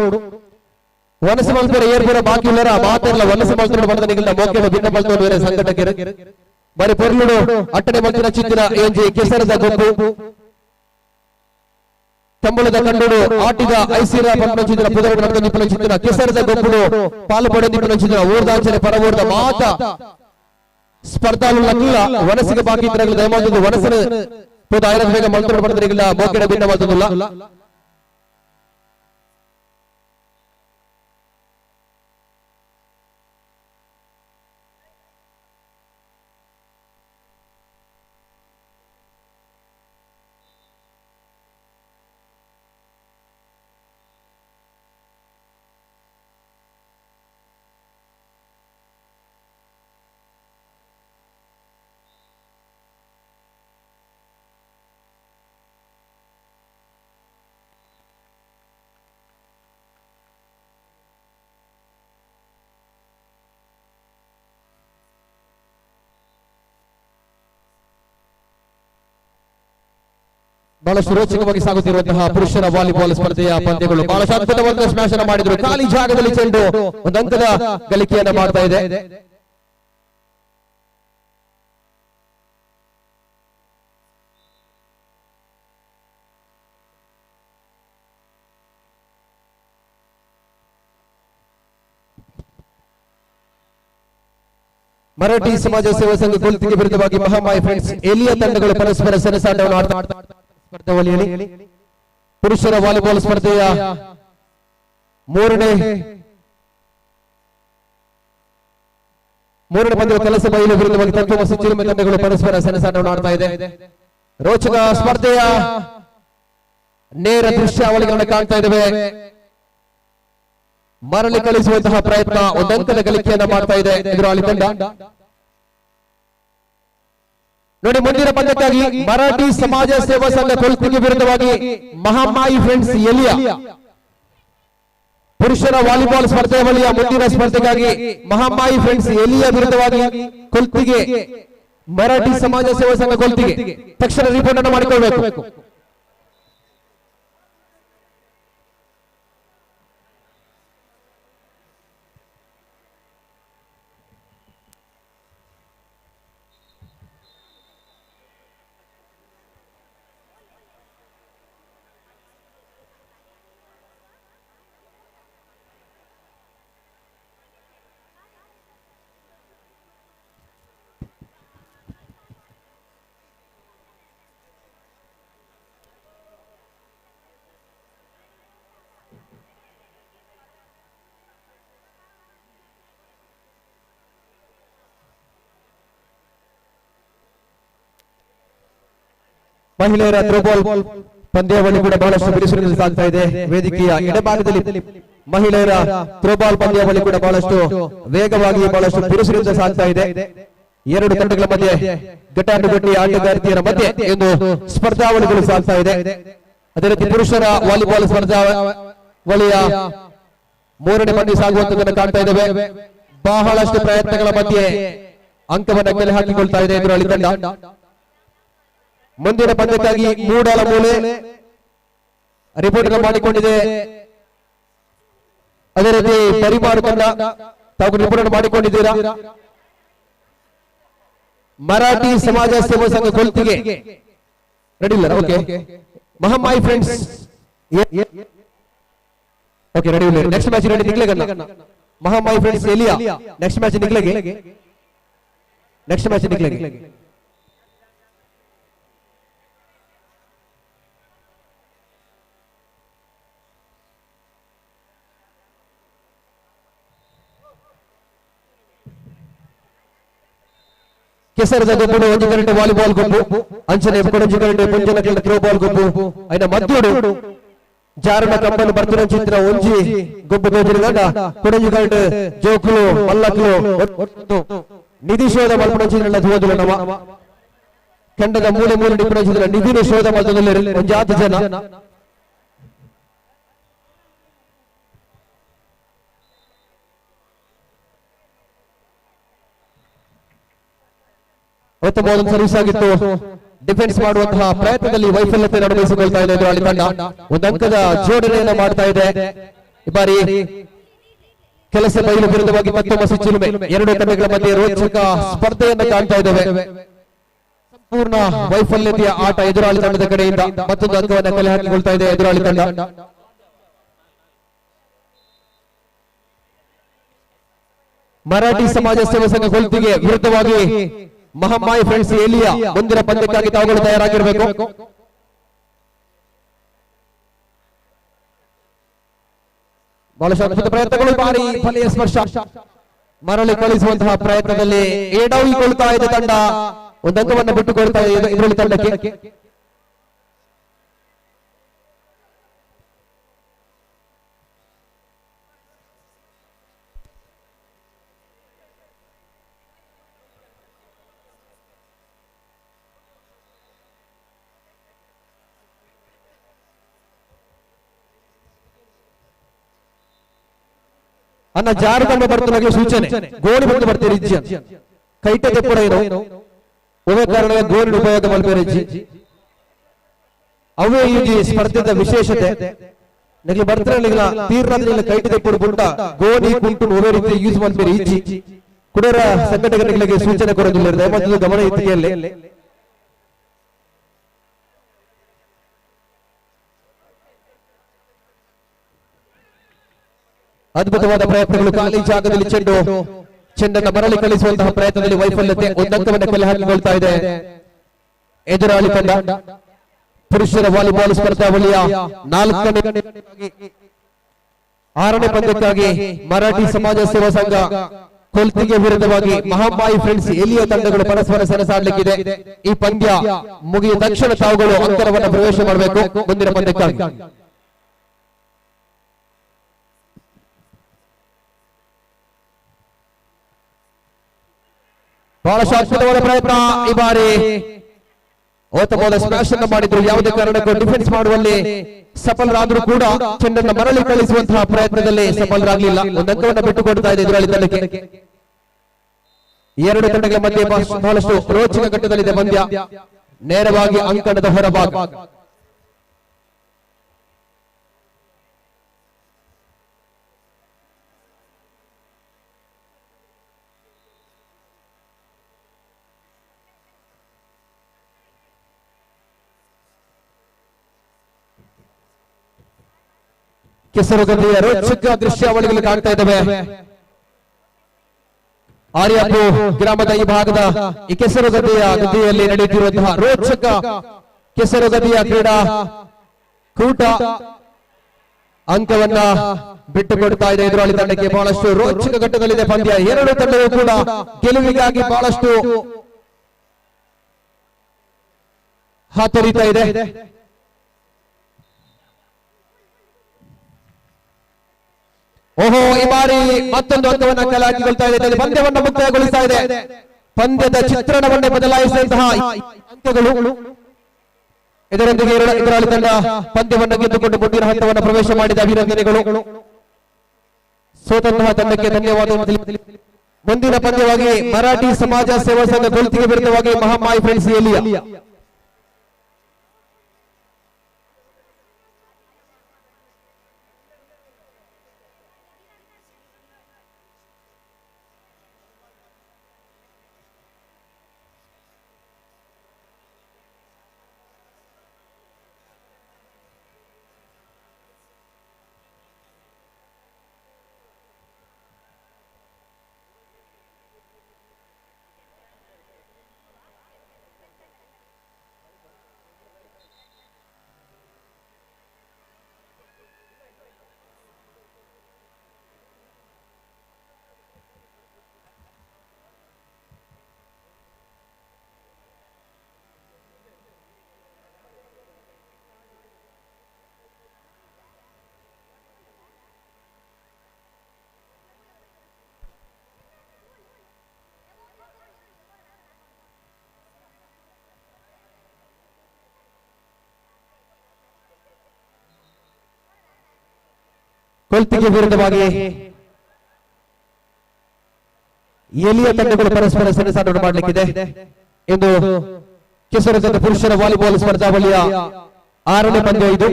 Speaker 10: ವನಸ ಮಲ್ಪೆರ ಏರ್ಪುರ ಬಾಕಿಯುಳ್ಳರ ಮಾತೆಲ್ಲ ವನಸ ಮಲ್ಪೆರ ಬಂದನಿಗಿಲ್ಲ ಮೋಕೆಲ ಭಿನ್ನ ಮಲ್ಪೆರ ಬೇರೆ ಸಂಘಟಕರು ಬರಿ ಪೊರ್ಲುಡು ಅಟ್ಟನೆ ಮಂಚಿನ ಚಿತ್ತಿನ ಏಂಜಿ ಕೆಸರದ ಗೊಬ್ಬು ತಂಬಳದ ಕಂಡುಡು ಆಟಿಗ ಐಸಿರ ಪಂಚಿನ ಪುದರ ನಡೆದ ಚಿತ್ತಿನ ಕೆಸರದ ಗೊಬ್ಬುಡು ಪಾಲು ಪಡೆದ ಚಿತ್ತಿನ ಊರ್ದಾಂಚನೆ ಪರವೂರ್ದ ಮಾತ ಸ್ಪರ್ಧಾಲುಲ್ಲ ವನಸಿಗೆ ಬಾಕಿ ಇದ್ರಾಗಲಿ ದಯಮಾಡಿ ವನಸನ ಆಯ್ರ ಬೇಗ ಮಲ್ತೋಡು ಪಡೆದ್ರಿಗಿಲ್ಲ ಮೋಕೆಡ ಭಿನ್ನ ಮಲ್ತದಿಲ್ಲ. ಬಹಳಷ್ಟು ರೋಚಕವಾಗಿ ಸಾಗುತ್ತಿರುವಂತಹ ಪುರುಷರ ವಾಲಿಬಾಲ್ ಸ್ಪರ್ಧೆಯ ಪಂದ್ಯಗಳು ಬಹಳಷ್ಟು ಅದ್ಭುತವಾದ ಸ್ಮ್ಯಾಶ್ ಅನ್ನು ಮಾಡಿದ್ರು. ಖಾಲಿ ಜಾಗದಲ್ಲಿ ಚೆಂಡು ಒಂದು ಅಂಕದ ಗಳಿಕೆಯನ್ನ ಮಾಡ್ತಾ ಇದೆ. ಮರಾಠಿ ಸಮಾಜ ಸೇವಾ ಸಂಘ ಕೊಲ್ತಿಗೆ ವಿರುದ್ಧವಾಗಿ ಮಹಾಮಾಯಿ ಫ್ರೆಂಡ್ಸ್ ಎಲಿಯ ತಂಡಗಳು ಪರಸ್ಪರ ಸೆಣಸಾಟವನ್ನು ಆಡ್ತಾ ಸ್ಪರ್ಧೆಯಲ್ಲಿ ಪುರುಷರ ವಾಲಿಬಾಲ್ ಸ್ಪರ್ಧೆಯ ಮೂರನೇ ಪಂದ್ಯದ ಕೆಲಸ ಬಯಲು ವಿರುದ್ಧವಾಗಿ ತತ್ವ ಮತ್ತು ಚಿಲುಮೆ ತಂಡಗಳು ಪರಸ್ಪರ ಸೆಣಸಾಟವನ್ನು ಆಡ್ತಾ ಇದೆ. ರೋಚಕ ಸ್ಪರ್ಧೆಯ ನೇರ ದೃಶ್ಯಾವಳಿಗಳನ್ನು ಕಾಣ್ತಾ ಇದ್ದೇವೆ. ಮರಳಿ ಕಳಿಸುವಂತಹ ಪ್ರಯತ್ನ ಒಂದಂಕದ ಗಳಿಕೆಯನ್ನ ಮಾಡ್ತಾ ಇದೆ ಎದುರಾಳಿ ತಂಡ. ನೋಡಿ, ಮುಂದಿನ ಪಂದ್ಯಕ್ಕಾಗಿ ಮರಾಠಿ ಸಮಾಜ ಸೇವಾ ಸಂಘ ಕೊಲ್ತಿಗೆ ವಿರುದ್ಧವಾಗಿ ಮಹಾಮಾಯಿ ಫ್ರೆಂಡ್ಸ್ ಎಲಿಯಾ ಪುರುಷರ ವಾಲಿಬಾಲ್ ಸ್ಪರ್ಧೆಯ ಬಳಿಯ ಮುಂದಿನ ಸ್ಪರ್ಧೆಗಾಗಿ ಮಹಾಮಾಯಿ ಫ್ರೆಂಡ್ಸ್ ಎಲಿಯಾ ವಿರುದ್ಧವಾಗಿ ಕೊಲ್ತಿಗೆ ಮರಾಠಿ ಸಮಾಜ ಸೇವಾ ಸಂಘ ಕೊಲ್ತಿಗೆ ತಕ್ಷಣ ರಿಪೋರ್ಟ್ ಅನ್ನು ಮಾಡಿಕೊಳ್ಬೇಕು. ಮಹಿಳೆಯರ ಥ್ರೋಬಾಲ್ ಪಂದ್ಯಾವಳಿ ಕೂಡ ಬಹಳಷ್ಟು ಬಿರುಸಿನಲ್ಲಿ ಸಾಗ್ತಾ ಇದೆ. ವೇದಿಕೆಯ ಎಡಭಾಗದಲ್ಲಿ ಮಹಿಳೆಯರ ಥ್ರೋಬಾಲ್ ಪಂದ್ಯಾವಳಿ ಕೂಡ ಬಹಳಷ್ಟು ವೇಗವಾಗಿ ಬಹಳಷ್ಟು ಬಿರುಸಿನಿಂದ ಸಾಗ್ತಾ ಇದೆ. ಎರಡು ತಂಡಗಳ ಮಧ್ಯೆ ಘಟಾನುಘಟಿ ಆಟಗಾರ್ತಿಯರ ಮಧ್ಯೆ ಒಂದು ಸ್ಪರ್ಧಾವಳಿಗಳು ಸಾಗ್ತಾ ಇದೆ. ಅದೇ ರೀತಿ ಪುರುಷರ ವಾಲಿಬಾಲ್ ಸ್ಪರ್ಧಾವಳಿಯ ಮೂರನೇ ಪಂದ್ಯ ಸಾಗುವಂತದನ್ನು ಕಾಣ್ತಾ ಇದ್ದೇವೆ. ಬಹಳಷ್ಟು ಪ್ರಯತ್ನಗಳ ಮಧ್ಯೆ ಅಂಕವನ್ನು ಕೆಲೆ ಹಾಕಿಕೊಳ್ತಾ ಇದೆ ಎದುರಾಳಿ ತಂಡ. ಮುಂದಿನ ಪಂದ್ಯಕ್ಕಾಗಿ ಮೂಡಲ ಮೂಲೆ ರಿಪೋರ್ಟ್ ಮಾಡಿಕೊಂಡಿದೆ. ಅದೇ ರೀತಿ ಪರಿಮಾರು ತಂಡ ತಾವು ರಿಪೋರ್ಟ್ ಮಾಡಿಕೊಂಡಿದ್ದೀರಾ. ಮರಾಠಿ ಸಮಾಜ ಸೇವಾ ಸಂಘ ಕೊಲ್ತಿಗೆ ರೆಡಿ ಇಲ್ಲ. Okay, Mahamayi friends okay ready ಇಲ್ಲ. ನೆಕ್ಸ್ಟ್ ಮ್ಯಾಚ್ ರೆಡಿ ನಿಕ್ಲೆಗನ್ನ Mahamayi friends Eliya next match ನಿಕ್ಲೆಗೆ ಕೆಸರದ ಗುಂಪು ಒಂದು ಗಂಟೆ ವಾಲಿಬಾಲ್ ಗುಂಪು ಅಂಚನೆ ಕೊಡಂಜಿ ಗಂಟೆ ಪುಂಜನ ಗಂಟೆ ಥ್ರೋಬಾಲ್ ಗುಂಪು అయిన ಮಧ್ಯಡು ಜಾರಣ ಕಂಬಲು ಬರ್ತಿನ ಚಿತ್ರ ಒಂಜಿ ಗುಂಪು ತೋಜಿರಗಂಡ ಕೊಡಂಜಿ ಗಂಟೆ ಜೋಕುಲು ಮಲ್ಲಕ್ಲು ನಿಧಿ ಶೋಧ ಮಲ್ಪಡಂಚಿನ ಹೋದಲು ನಮ್ಮ ಖಂಡದ ಮೂಲೆ ಮೂಲೆ ಡಿಪಡಂಚಿನ ನಿಧಿನ ಶೋಧ ಮಲ್ಪದಲ್ಲಿ ಒಂಜಾತ ಜನ ಉತ್ತಮವಾದ ಸರ್ವಿಸ್ ಆಗಿತ್ತು. ಡಿಫೆನ್ಸ್ ಮಾಡುವಂತಹ ಪ್ರಯತ್ನದಲ್ಲಿ ವೈಫಲ್ಯತೆ ಅನುಭವಿಸಿಕೊಳ್ತಾ ಇದೆ ಎದುರಾಳಿ ತಂಡ. ಒಂದು ಅಂಕದ ಜೋಡಣೆಯನ್ನು ಮಾಡ್ತಾ ಇದೆ. ಈ ಬಾರಿ ಕೆಲಸ ಬಯಲು ವಿರುದ್ಧವಾಗಿ ಮತ್ತೊಮ್ಮೆ ಚಿಲುಮೆ ಎರಡು ತಂಡಗಳ ಮಧ್ಯೆ ರೋಚಕ ಸ್ಪರ್ಧೆಯನ್ನು ಕಾಣ್ತಾ ಇದ್ದೇವೆ. ಸಂಪೂರ್ಣ ವೈಫಲ್ಯತೆಯ ಆಟ ಎದುರಾಳಿ ತಂಡದ ಕಡೆಯಿಂದ ಮತ್ತೊಂದು ಅಂಕವನ್ನು ಕಲೆ ಹಾಕಿಕೊಳ್ತಾ ಇದೆ ಎದುರಾಳಿ ತಂಡ. ಮರಾಠಿ ಸಮಾಜ ಸೇವಾ ಸಂಘ ಕೊಲ್ತಿಗೆ ವಿರುದ್ಧವಾಗಿ ಮಹಾಮಾಯಿ ಫ್ರೆಂಡ್ಸ್ ಎಲಿಯಾ ಮುಂದಿನ ಪಂದ್ಯಕ್ಕಾಗಿ ತಾವುಗಳು ತಯಾರಾಗಿರಬೇಕು. ಬಹಳಷ್ಟು ಅದ್ಭುತ ಪ್ರಯತ್ನಗಳು, ಬಾರಿ ಬಲೆಯ ಸ್ಪರ್ಶ, ಮರಳಿ ಕಳಿಸುವಂತಹ ಪ್ರಯತ್ನದಲ್ಲಿ ಎಡವಿಕೊಳ್ತಾ ಇದೆ ತಂಡ. ಒಂದು ಅಂಕವನ್ನು ಬಿಟ್ಟುಕೊಳ್ತಾ ಇದೆ ಇದರಲ್ಲಿ ತಂಡಕ್ಕೆ. ಅನ್ನ ಜಾರದಂಡ ಬರ್ತನಾಗೆ ಸೂಚನೆ ಗೋಣಿ ಬಂದು ಬರ್ತೀರಿ ಇಜ್ಜಿ ಕೈಟೆ ಕೂಡ ಏನು ಒಮ್ಮೆ ಕಾರಣ ಗೋಣಿ ಉಪಯೋಗ ಮಲ್ಪೇರಿಜ್ಜಿ ಅವೇ ಈ ಸ್ಪರ್ಧೆದ ವಿಶೇಷತೆ ನಿಮಗೆ ಬರ್ತಿರಲಿಲ್ಲ ತೀರ್ರಾದ್ರೆ ಕೈಟೆ ತೆಪ್ಪುಡು ಪುಟ್ಟ ಗೋಣಿ ಕುಂಟು ಒಮ್ಮೆ ರೀತಿ ಯೂಸ್ ಮಲ್ಪೇರಿ ಇಜ್ಜಿ ಕುಡರ ಸಂಘಟನೆಗಳಿಗೆ ಸೂಚನೆ ಕೊಡೋದಿಲ್ಲ. ದಯಮಾಡಿ ಗಮನ ಇತ್ತಿಗೆಯಲ್ಲಿ ಅದ್ಭುತವಾದ ಪ್ರಯತ್ನಗಳು. ಖಾಲಿ ಜಾಗದಲ್ಲಿ ಚೆಂಡು ಚೆಂಡನ್ನು ಮರಳಿ ಕಳಿಸುವಂತಹ ಪ್ರಯತ್ನದಲ್ಲಿ ವೈಫಲ್ಯತೆ ಒಂದಂಕವನ್ನು ಕಲೆ ಹಾಕಿಕೊಳ್ತಾ ಇದೆ ಎದುರಾಳಿ ತಂಡ. ಪುರುಷರ ವಾಲಿಬಾಲ್ ಸ್ಪರ್ಧಾವಳಿಯ 6ನೇ ಪಂದ್ಯಕ್ಕಾಗಿ ಮರಾಠಿ ಸಮಾಜ ಸೇವಾ ಸಂಘ ಕೊಲ್ತಿಗೆ ವಿರುದ್ಧವಾಗಿ ಮಹಾಮಾಯಿ ಫ್ರೆಂಡ್ಸ್ ಎಲಿಯ ತಂಡಗಳು ಪರಸ್ಪರ ಸೆಣಸಾಡಲಿಕ್ಕಿದೆ. ಈ ಪಂದ್ಯ ಮುಗಿದ ತಕ್ಷಣ ತಾವುಗಳು ಅಂತರವನ್ನು ಪ್ರವೇಶ ಮಾಡಬೇಕು ಮುಂದಿನ ಪಂದ್ಯಕ್ಕಾಗಿ. ಬಹಳಷ್ಟು ಅದ್ಭುತವಾದ ಪ್ರಯತ್ನ ಈ ಬಾರಿ. ಉತ್ತಮವಾದ ಸ್ಮ್ಯಾಶ್ ಅನ್ನು ಮಾಡಿದ್ರು. ಯಾವುದೇ ಕಾರಣಕ್ಕೂ ಡಿಫೆನ್ಸ್ ಮಾಡುವಲ್ಲಿ ಸಫಲರಾದರೂ ಕೂಡ ಚೆಂಡನ್ನು ಮರಳಿ ಕಳಿಸುವಂತಹ ಪ್ರಯತ್ನದಲ್ಲಿ ಸಫಲರಾಗಲಿಲ್ಲ. ಒಂದು ಅಂಕವನ್ನು ಬಿಟ್ಟುಕೊಡ್ತಾ ಇದೆ ಎದುರಾಳಿ ತಂಡಕ್ಕೆ. ಎರಡು ತಂಡಗಳ ಮಧ್ಯೆ ಬಹಳಷ್ಟು ರೋಚಕ ಘಟ್ಟದಲ್ಲಿದೆ ಪಂದ್ಯ. ನೇರವಾಗಿ ಅಂಕಣದ ಹೊರಭಾಗ. ಕೆಸರುಗದ್ದಿಯ ರೋಚಕ ದೃಶ್ಯಾವಳಿಗಳು ಕಾಣ್ತಾ ಇದ್ದಾವೆ. ಆರ್ಯಾಪು ಗ್ರಾಮದ ಈ ಭಾಗದ ಈ ಕೆಸರುಗದ್ದಿಯ ನದಿಯಲ್ಲಿ ನಡೆಯುತ್ತಿರುವಂತಹ ರೋಚಕ ಕೆಸರುಗದ್ದಿಯ ಕ್ರೀಡಾ ಕೂಟ ಅಂಕವನ್ನ ಬಿಟ್ಟುಕೊಡ್ತಾ ಇದೆ ಎದುರಾಳಿ ತಂಡಕ್ಕೆ. ಬಹಳಷ್ಟು ರೋಚಕ ಘಟ್ಟದಲ್ಲಿದೆ ಪಂದ್ಯ. ಎರಡು ತಂಡಗಳು ಕೂಡ ಗೆಲುವಿಗಾಗಿ ಬಹಳಷ್ಟು ಹಾತೊರೀತಾ ಇದೆ. ಓಹೋ, ಈ ಬಾರಿ ಮತ್ತೊಂದು ಅಂಕವನ್ನ ಕಲೆ ಹಾಕಿಕೊಳ್ತಾ ಇದೆ. ಪಂದ್ಯವನ್ನು ಮುಕ್ತಾಯಗೊಳಿಸ್ತಾ ಇದೆ. ಪಂದ್ಯದ ಚಿತ್ರಣವನ್ನೇ ಬದಲಾಯಿಸಿದಂತಹ ಅಂಕಗಳು. ಇದರೊಂದಿಗೆ ಎದುರಾಳಿ ತಂಡ ಪಂದ್ಯವನ್ನು ಗೆದ್ದುಕೊಂಡು ಮುಂದಿನ ಹಂತವನ್ನು ಪ್ರವೇಶ ಮಾಡಿದ ಅಭಿನಂದನೆಗಳು. ಸೋತಂತಹ ತಂಡಕ್ಕೆ ಧನ್ಯವಾದಗಳು. ಮುಂದಿನ ಪಂದ್ಯವಾಗಿ ಮರಾಠಿ ಸಮಾಜ ಸೇವಾ ಸಂಘ ಕೊಲ್ತಿಗೆ ವಿರುದ್ಧವಾಗಿ ಮಹಾಮಾಯಿ ಫ್ರೆಂಡ್ಸ್ ಎಲಿಯ. ಕೊಲ್ತಿಗೆ ವಿರುದ್ಧವಾಗಿ ಎಲಿಯ ತಂಡಗಳು ಪರಸ್ಪರ ಸೆಣಸಾಟ ಮಾಡಲಿಕ್ಕಿದೆ. ಇಂದು ಕೆಸರು ಪುರುಷರ ವಾಲಿಬಾಲ್ ಸ್ಪರ್ಧಾವಳಿಯ 6ನೇ ಪಂದ್ಯ ಇದು.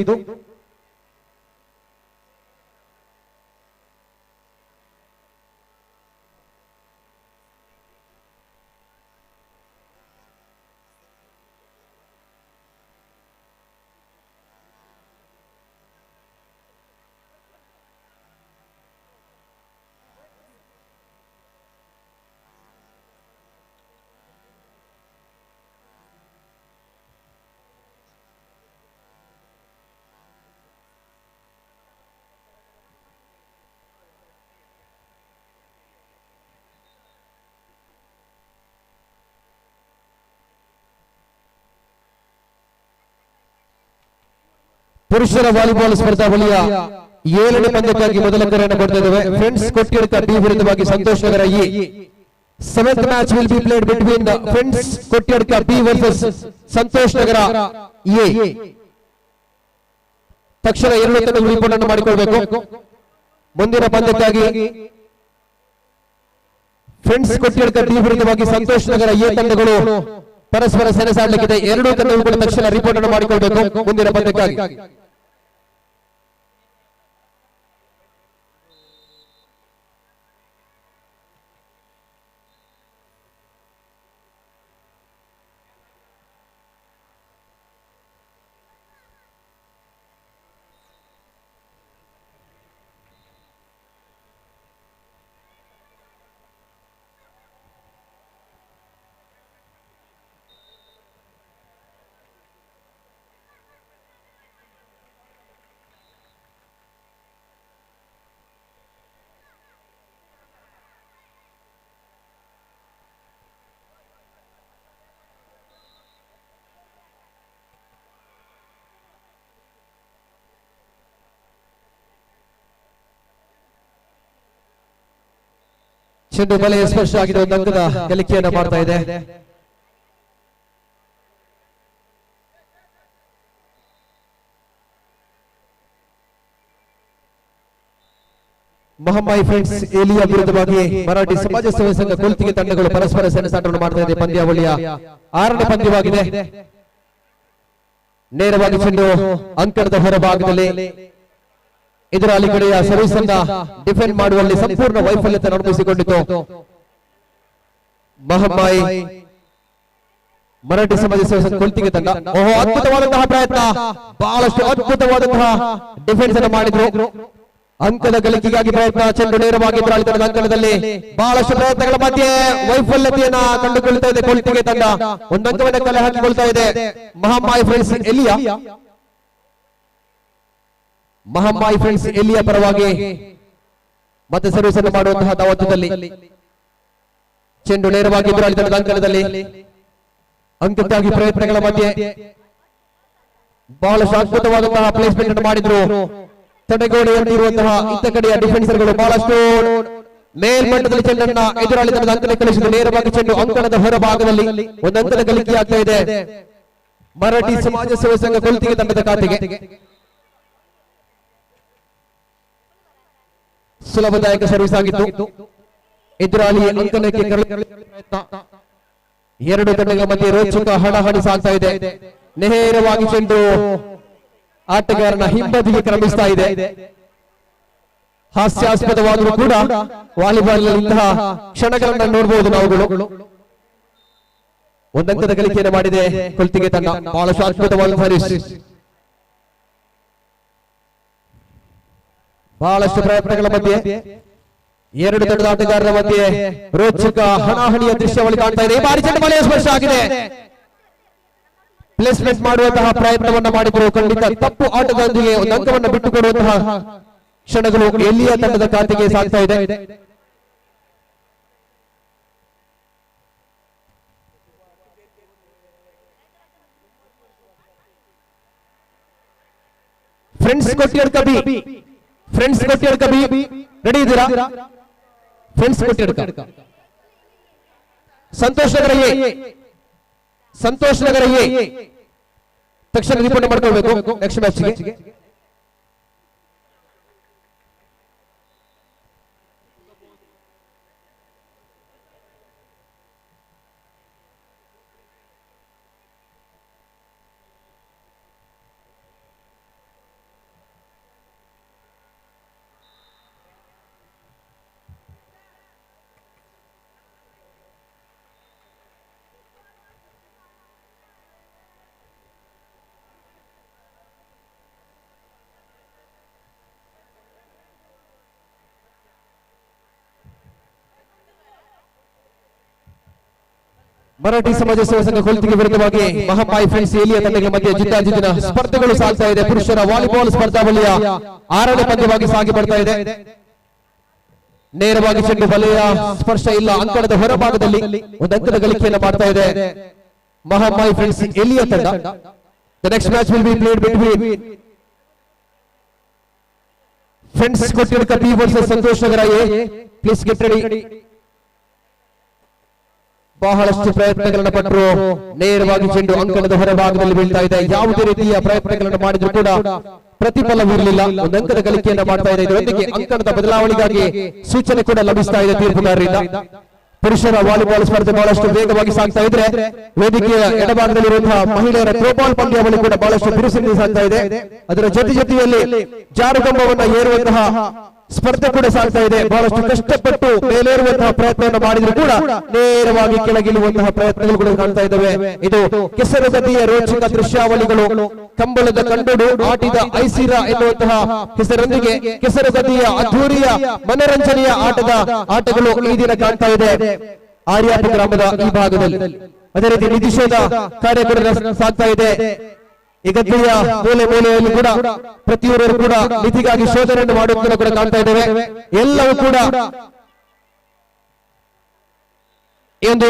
Speaker 10: ಪುರುಷರ ವಾಲಿಬಾಲ್ ಸ್ಪರ್ಧಾವಳಿಯ 7ನೇ ಪಂದ್ಯಕ್ಕಾಗಿ ಮೊದಲ ಕರೆಯನ್ನು ಕೊಡ್ತಾ ಇದ್ದೇವೆ. ಫ್ರೆಂಡ್ಸ್ ಕೊಟ್ಟಿಡ್ಕ ಬಿ ವಿರುದ್ಧವಾಗಿ Santosh Nagar A. 7th match will be played between the Friends Kottiyadka B versus Santosh Nagar A. ತಕ್ಷಣ ಎರಡು ತಂಡಗಳು ರಿಪೋರ್ಟ್ ಅನ್ನು ಮಾಡಿಕೊಳ್ಳಬೇಕು. ಮುಂದಿನ ಪಂದ್ಯಕ್ಕಾಗಿ ಫ್ರೆಂಡ್ಸ್ ಕೊಟ್ಟಿಡ್ಕ ಬಿ ವಿರುದ್ಧವಾಗಿ ಸಂತೋಷ್ ನಗರ ಎ ತಂಡಗಳು ಪರಸ್ಪರ ಸೆಣಸಾಡಲಿಕ್ಕಿದೆ. ಎರಡೂ ತಂಡಗಳು ಕೂಡ ತಕ್ಷಣ ರಿಪೋರ್ಟ್ ಅನ್ನು ಮಾಡಿಕೊಳ್ಳಬೇಕು ಮುಂದಿನ ಪಂದ್ಯಕ್ಕಾಗಿ. ಚೆಂಡು ಬಲೆಯ ಸ್ಪರ್ಶ ಆಗಿದೆ, ಒಂದು ಅಂಕದ ಗಳಿಕೆಯನ್ನು ಮಾಡ್ತಾ ಇದೆ. ಮಹಮ್ಮಾಯಿ ಫ್ರೆಂಡ್ಸ್ ಏಲಿಯಾ ವಿರುದ್ಧವಾಗಿ ಮರಾಠಿ ಸಮಾಜ ಸೇವಾ ಸಂಘ ಕೊಲ್ತಿಗೆ ತಂಡಗಳು ಪರಸ್ಪರ ಸೆಣಸಾಟವನ್ನು ಮಾಡ್ತಾ ಇದೆ. ಪಂದ್ಯಾವಳಿಯ 6ನೇ ಪಂದ್ಯವಾಗಿದೆ. ನೇರವಾಗಿ ಚೆಂಡು ಅಂಕಣದ ಹೊರಭಾಗದಲ್ಲಿ ಎದುರಾಳಿ ಕಡೆಯ ಸರ್ವಿಸ್ ಅನ್ನ ಡಿಫೆಂಡ್ ಮಾಡುವಲ್ಲಿ ಸಂಪೂರ್ಣ ವೈಫಲ್ಯತೆ ಅನುಭವಿಸಿಕೊಂಡಿತು ಮಹಮ್ಮಾಯಿ ಮರಾಠಿ ಸಮಾಜ ಸೇವಾ ಸಂಘ ಕೊಲ್ತಿಗೆ ತಂಡ. ಅದ್ಭುತವಾದಂತಹ ಪ್ರಯತ್ನ, ಬಹಳಷ್ಟು ಅದ್ಭುತವಾದಂತಹ ಡಿಫೆನ್ಸ್ ಅನ್ನು ಮಾಡಿದ್ರು. ಅಂಕದ ಗಳಿಕೆಗಾಗಿ ಪ್ರಯತ್ನ, ಚೆಂಡು ನೇರವಾಗಿ ಎದುರಾಳಿ ತಂಡದ ಅಂಕಣದಲ್ಲಿ ಬಹಳಷ್ಟು ಪ್ರಯತ್ನಗಳ ಮಧ್ಯೆ ವೈಫಲ್ಯತೆಯನ್ನ ಕಂಡುಕೊಳ್ತಾ ಇದೆ ಕೊಲ್ತಿಗೆ ತಂಡ. ಒಂದು ಅಂಕವನ್ನು ಕಲೆ ಹಾಕಿಕೊಳ್ತಾ ಇದೆ Mahammayi friends Elia. Mahammayi friends Elia ಪರವಾಗಿ ಮತ್ತೆ ಸರ್ವಿಸ್ ಅನ್ನು ಮಾಡುವಂತಹ ದಾವತ್ತದಲ್ಲಿ ಚೆಂಡು ನೇರವಾಗಿ ಎದುರಾಳಿ ತಂಡದ ಅಂಕಣದಲ್ಲಿ ಅಂಕಕ್ಕಾಗಿ ಪ್ರಯತ್ನಗಳ ಮಧ್ಯೆ ಬಹಳಷ್ಟು ಅದ್ಭುತವಾದಂತಹ ಪ್ಲೇಸ್ಮೆಂಟ್ ಅನ್ನು ಮಾಡಿದ್ರು. ತಡೆಗೋಡೆಯಲ್ಲಿರುವಂತಹ ಇತ್ತ ಕಡೆಯ ಡಿಫೆನ್ಸರ್ಗಳು ಬಹಳಷ್ಟು ಮೇಲ್ಮಟ್ಟದಲ್ಲಿ ಚೆಂಡನ್ನ ಎದುರಾಳಿ ತಂಡದ ಅಂಕಣಕ್ಕೆ ಕಳಿಸಿದ್ದು. ನೇರವಾಗಿ ಚೆಂಡು ಅಂಕಣದ ಹೊರಭಾಗದಲ್ಲಿ ಒಂದು ಅಂಕದ ಗಳಿಕೆ ಆಗ್ತಾ ಇದೆ ಮರಾಠಿ ಸಮಾಜ ಸೇವಾ ಸಂಘ ಕೊಲ್ತಿಗೆ ತಂಡದ ಖಾತೆಗೆ. ಸುಲಭದಾಯಕ ಸರ್ವಿಸ್ ಆಗಿತ್ತು. ಎದುರಾಳಿ ಅಂಕಣಕ್ಕೆ ಎರಡು ತಂಡಗಳ ಮಧ್ಯೆ ರೋಚಕ ಹಣಾಹಣಿ ಸಾಗ್ತಾ ಇದೆ. ನೇರವಾಗಿ ಚೆಂಡು ಆಟಗಾರನ ಹಿಂಬದಿಗೆ ಕ್ರಮಿಸ್ತಾ ಇದೆ. ಹಾಸ್ಯಾಸ್ಪದವಾದರೂ ಕೂಡ ವಾಲಿಬಾಲ್ ಇಂತಹ ಕ್ಷಣಗಳನ್ನ ನೋಡಬಹುದು ನಾವುಗಳು. ಒಂದಂಕದ ಗಳಿಕೆಯನ್ನು ಮಾಡಿದೆ ಕೊಲ್ತಿಗೆ ತಂಡ. ಬಹಳಷ್ಟು ಅದ್ಭುತವಾದ ಸರ್ವಿಸ್, ಬಹಳಷ್ಟು ಪ್ರಯತ್ನಗಳ ಮಧ್ಯೆ ಎರಡು ತಂಡದ ಆಟಗಾರರ ಮಧ್ಯೆ ರೋಚಕ ಹಣಾಹಣಿಯ ದೃಶ್ಯಾವಳಿ ಕಾಣ್ತಾ ಇದೆ. ಈ ಬಾರಿ ಚೆಂಡು ಬಲೆಯ ಸ್ಪರ್ಶ ಆಗಿದೆ. ಪ್ಲೇಸ್ಮೆಂಟ್ ಮಾಡುವಂತಹ ಪ್ರಯತ್ನವನ್ನ ಮಾಡಿದ್ರು. ಖಂಡಿತ ತಪ್ಪು ಆಟದೊಂದಿಗೆ ಒಂದು ಅಂಕವನ್ನು ಬಿಟ್ಟುಕೊಡುವಂತಹ ಕ್ಷಣಗಳು ಎಲಿಯಾ ತಂಡದ ಖಾತೆಗೆ ಸಾಗ್ತಾ ಇದೆ. ಫ್ರೆಂಡ್ಸ್ ಕೊಟ್ಟಿಯರ್ ಕಬಿ, ಫ್ರೆಂಡ್ಸ್ ಕೊಟ್ಟಿಯರ್ ಕಬಿ ರೆಡಿ ಇದ್ದೀರಾ? Friends Kottiyar Santosh Nagar A, Santosh Nagar A ತಕ್ಷಣ ರಿಪೋರ್ಟ್ ಮಾಡ್ಕೊಳ್ಬೇಕು ನೆಕ್ಸ್ಟ್ ಮ್ಯಾಚ್ಗೆ. ಮರಾಠಿ ಸಮಾಜ ಸೇವಾ ಸಂಘ ಕೊಲ್ತಿಗೆ ವಿರುದ್ಧವಾಗಿ ಮಹಮ್ಮಾಯಿ ಫ್ರೆಂಡ್ಸ್ ಏಲಿಯಾ ತಂಡಗಳ ಮಧ್ಯೆ ಜಿದ್ದಾಜಿದ್ದಿನ ಸ್ಪರ್ಧೆಗಳು ಸಾಗ್ತಾ ಇದೆ. ಪುರುಷರ ವಾಲಿಬಾಲ್ ಸ್ಪರ್ಧಾವಳಿಯ 6ನೇ ಪಂದ್ಯವಾಗಿ ಸಾಗಿ ಬರ್ತಾ ಇದೆ. ನೇರವಾಗಿ ಚೆಂಡು ಬಲೆಯ ಸ್ಪರ್ಶ ಇಲ್ಲ. ಅಂಕಣದ ಹೊರಭಾಗದಲ್ಲಿ ಒಂದು ಅಂಕದ ಗಳಿಕೆಯನ್ನು ಮಾಡ್ತಾ ಇದೆ ಮಹಮ್ಮಾಯಿ ಫ್ರೆಂಡ್ಸ್ ಏಲಿಯಾ ತಂಡ. The next match will be played between friends Kottiyar ಕಬಿ versus Santosh Nagar A. Please get ready. ಬಹಳಷ್ಟು ಪ್ರಯತ್ನಗಳನ್ನು ಪಟ್ಟರು. ನೇರವಾಗಿ ಚೆಂಡು ಅಂಕಣದ ಹೊರಭಾಗದಲ್ಲಿ ಬೀಳ್ತಾ ಇದೆ. ಯಾವುದೇ ರೀತಿಯ ಪ್ರಯತ್ನಗಳನ್ನು ಮಾಡಿದ್ರು ಕೂಡ ಪ್ರತಿಫಲವಿರಲಿಲ್ಲ. ಒಂದು ಅಂಕದ ಗಳಿಕೆಯನ್ನು ಮಾಡ್ತಾ ಇದೆ. ಇದರೊಂದಿಗೆ ಅಂಕಣದ ಬದಲಾವಣೆಗಾಗಿ ಸೂಚನೆ ಕೂಡ ಲಭಿಸ್ತಾ ಇದೆ ತೀರ್ಪುಗಾರರಿಂದ. ಪುರುಷರ ವಾಲಿಬಾಲ್ ಸ್ಪರ್ಧೆ ಬಹಳಷ್ಟು ವೇಗವಾಗಿ ಸಾಗ್ತಾ ಇದ್ರೆ ವೇದಿಕೆಯ ಎಡಭಾಗದಲ್ಲಿರುವಂತಹ ಮಹಿಳೆಯರ ಥ್ರೋಬಾಲ್ ಪಂದ್ಯಾವಳಿ ಕೂಡ ಬಹಳಷ್ಟು ಬಿರುಸಿನಿಂದ ಸಾಗ್ತಾ ಇದೆ. ಅದರ ಜೊತೆಯಲ್ಲಿ ಜಾರುಗಂಬವನ್ನ ಏರುವಂತಹ ಸ್ಪರ್ಧೆ ಕೂಡ ಸಾಗ್ತಾ ಇದೆ. ಬಹಳಷ್ಟು ಕಷ್ಟಪಟ್ಟು ಮೇಲೇರುವಂತಹ ಪ್ರಯತ್ನವನ್ನು ಮಾಡಿದ್ರು ಕೂಡ ನೇರವಾಗಿ ಕೆಳಗಿಳುವಂತಹ ಪ್ರಯತ್ನಗಳು ಕೂಡ ಕಾಣ್ತಾ ಇದ್ದಾವೆ. ಇದು ಕೆಸರುಗದ್ದಿಯ ರೋಚಕ ದೃಶ್ಯಾವಳಿಗಳು. ಕಂಬಳದ ಕಂಡುಡು ಆಟಿದ ಐಸಿರ ಎನ್ನುವಂತಹ ಹೆಸರೊಂದಿಗೆ ಕೆಸರುಗದ್ದಿಯ ಅದ್ಧೂರಿಯ ಮನರಂಜನೆಯ ಆಟಗಳು ಈ ದಿನ ಕಾಣ್ತಾ ಇದೆ ಆರ್ಯಾಪ ಗ್ರಾಮದ ಈ ಭಾಗದಲ್ಲಿ. ಅದೇ ರೀತಿ ನಿಧಿಶೋಧ ಕಾರ್ಯ ಕೂಡ ಸಾಗ್ತಾ ಇದೆ. ಈ ಗದ್ದೆಯ ಮೂಲೆ ಮೂಲೆಯಲ್ಲಿ ಕೂಡ ಪ್ರತಿಯೊಬ್ಬರು ಕೂಡ ನಿಧಿಗಾಗಿ ಶೋಧನೆಯನ್ನು ಮಾಡುವುದನ್ನು ಕೂಡ ಕಾಣ್ತಾ ಇದ್ದೇವೆ. ಎಲ್ಲವೂ ಕೂಡ ಈ ಒಂದು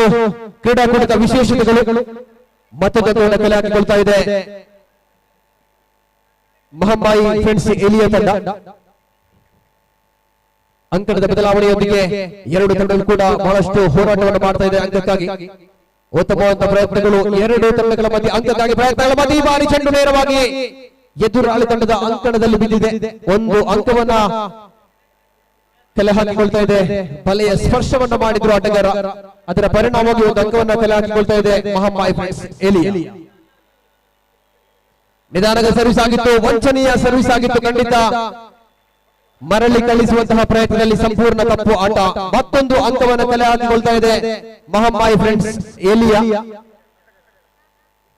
Speaker 10: ಕ್ರೀಡಾಕೂಟದ ವಿಶೇಷತೆಗಳು ಮತದಾರರನ್ನು ಕಲೆ ಹಾಕಿಕೊಳ್ತಾ ಇದೆ ಮಹಮ್ಮಾಯಿ ಫ್ರೆಂಡ್ಸ್ ಏಲಿಯಾ ತಂಡ. ಅಂಕಣದ ಬದಲಾವಣೆಯೊಂದಿಗೆ ಎರಡು ತಂಡಗಳು ಕೂಡ ಬಹಳಷ್ಟು ಹೋರಾಟವನ್ನು ಮಾಡ್ತಾ ಇದೆ ಅಂಕಕ್ಕಾಗಿ. ಉತ್ತಮವಾದ ಪ್ರಯತ್ನಗಳು ಎರಡು ತಂಡಗಳ ಮಧ್ಯೆ ಅಂಕಕ್ಕಾಗಿ ಪ್ರಯತ್ನಗಳ ಮಧ್ಯೆ ಈ ಬಾರಿ ಚೆಂಡು ನೇರವಾಗಿ ಎದುರಾಳಿ ತಂಡದ ಅಂಕಣದಲ್ಲಿ ಬಿದ್ದಿದೆ. ಒಂದು ಅಂಕವನ್ನ ಕಲೆ ಹಾಕಿಕೊಳ್ತಾ ಇದೆ. ಬಲೆಯ ಸ್ಪರ್ಶವನ್ನ ಮಾಡಿದ್ರು ಆಟಗಾರ, ಅದರ ಪರಿಣಾಮವಾಗಿ ಒಂದು ಅಂಕವನ್ನ ಕಲೆ ಹಾಕಿಕೊಳ್ತಾ ಇದೆ ಮಹಮ್ಮಾಯಿ ಫ್ರೆಂಡ್ಸ್ ಎಲಿಯಾ. ನಿಧಾನದ ಸರ್ವಿಸ್ ಆಗಿತ್ತು, ವಂಚನೀಯ ಸರ್ವಿಸ್ ಆಗಿತ್ತು. ಖಂಡಿತ ಮರಳಿ ಕಳಿಸುವಂತಹ ಪ್ರಯತ್ನದಲ್ಲಿ ಸಂಪೂರ್ಣ ತಪ್ಪು ಆಟ. ಮತ್ತೊಂದು ಅಂಕವನ್ನು ಕಲೆ ಹಾಕಿಕೊಳ್ತಾ ಇದೆ ಮಹಮ್ಮಾಯಿ ಫ್ರೆಂಡ್ಸ್ ಎಲಿಯಾ.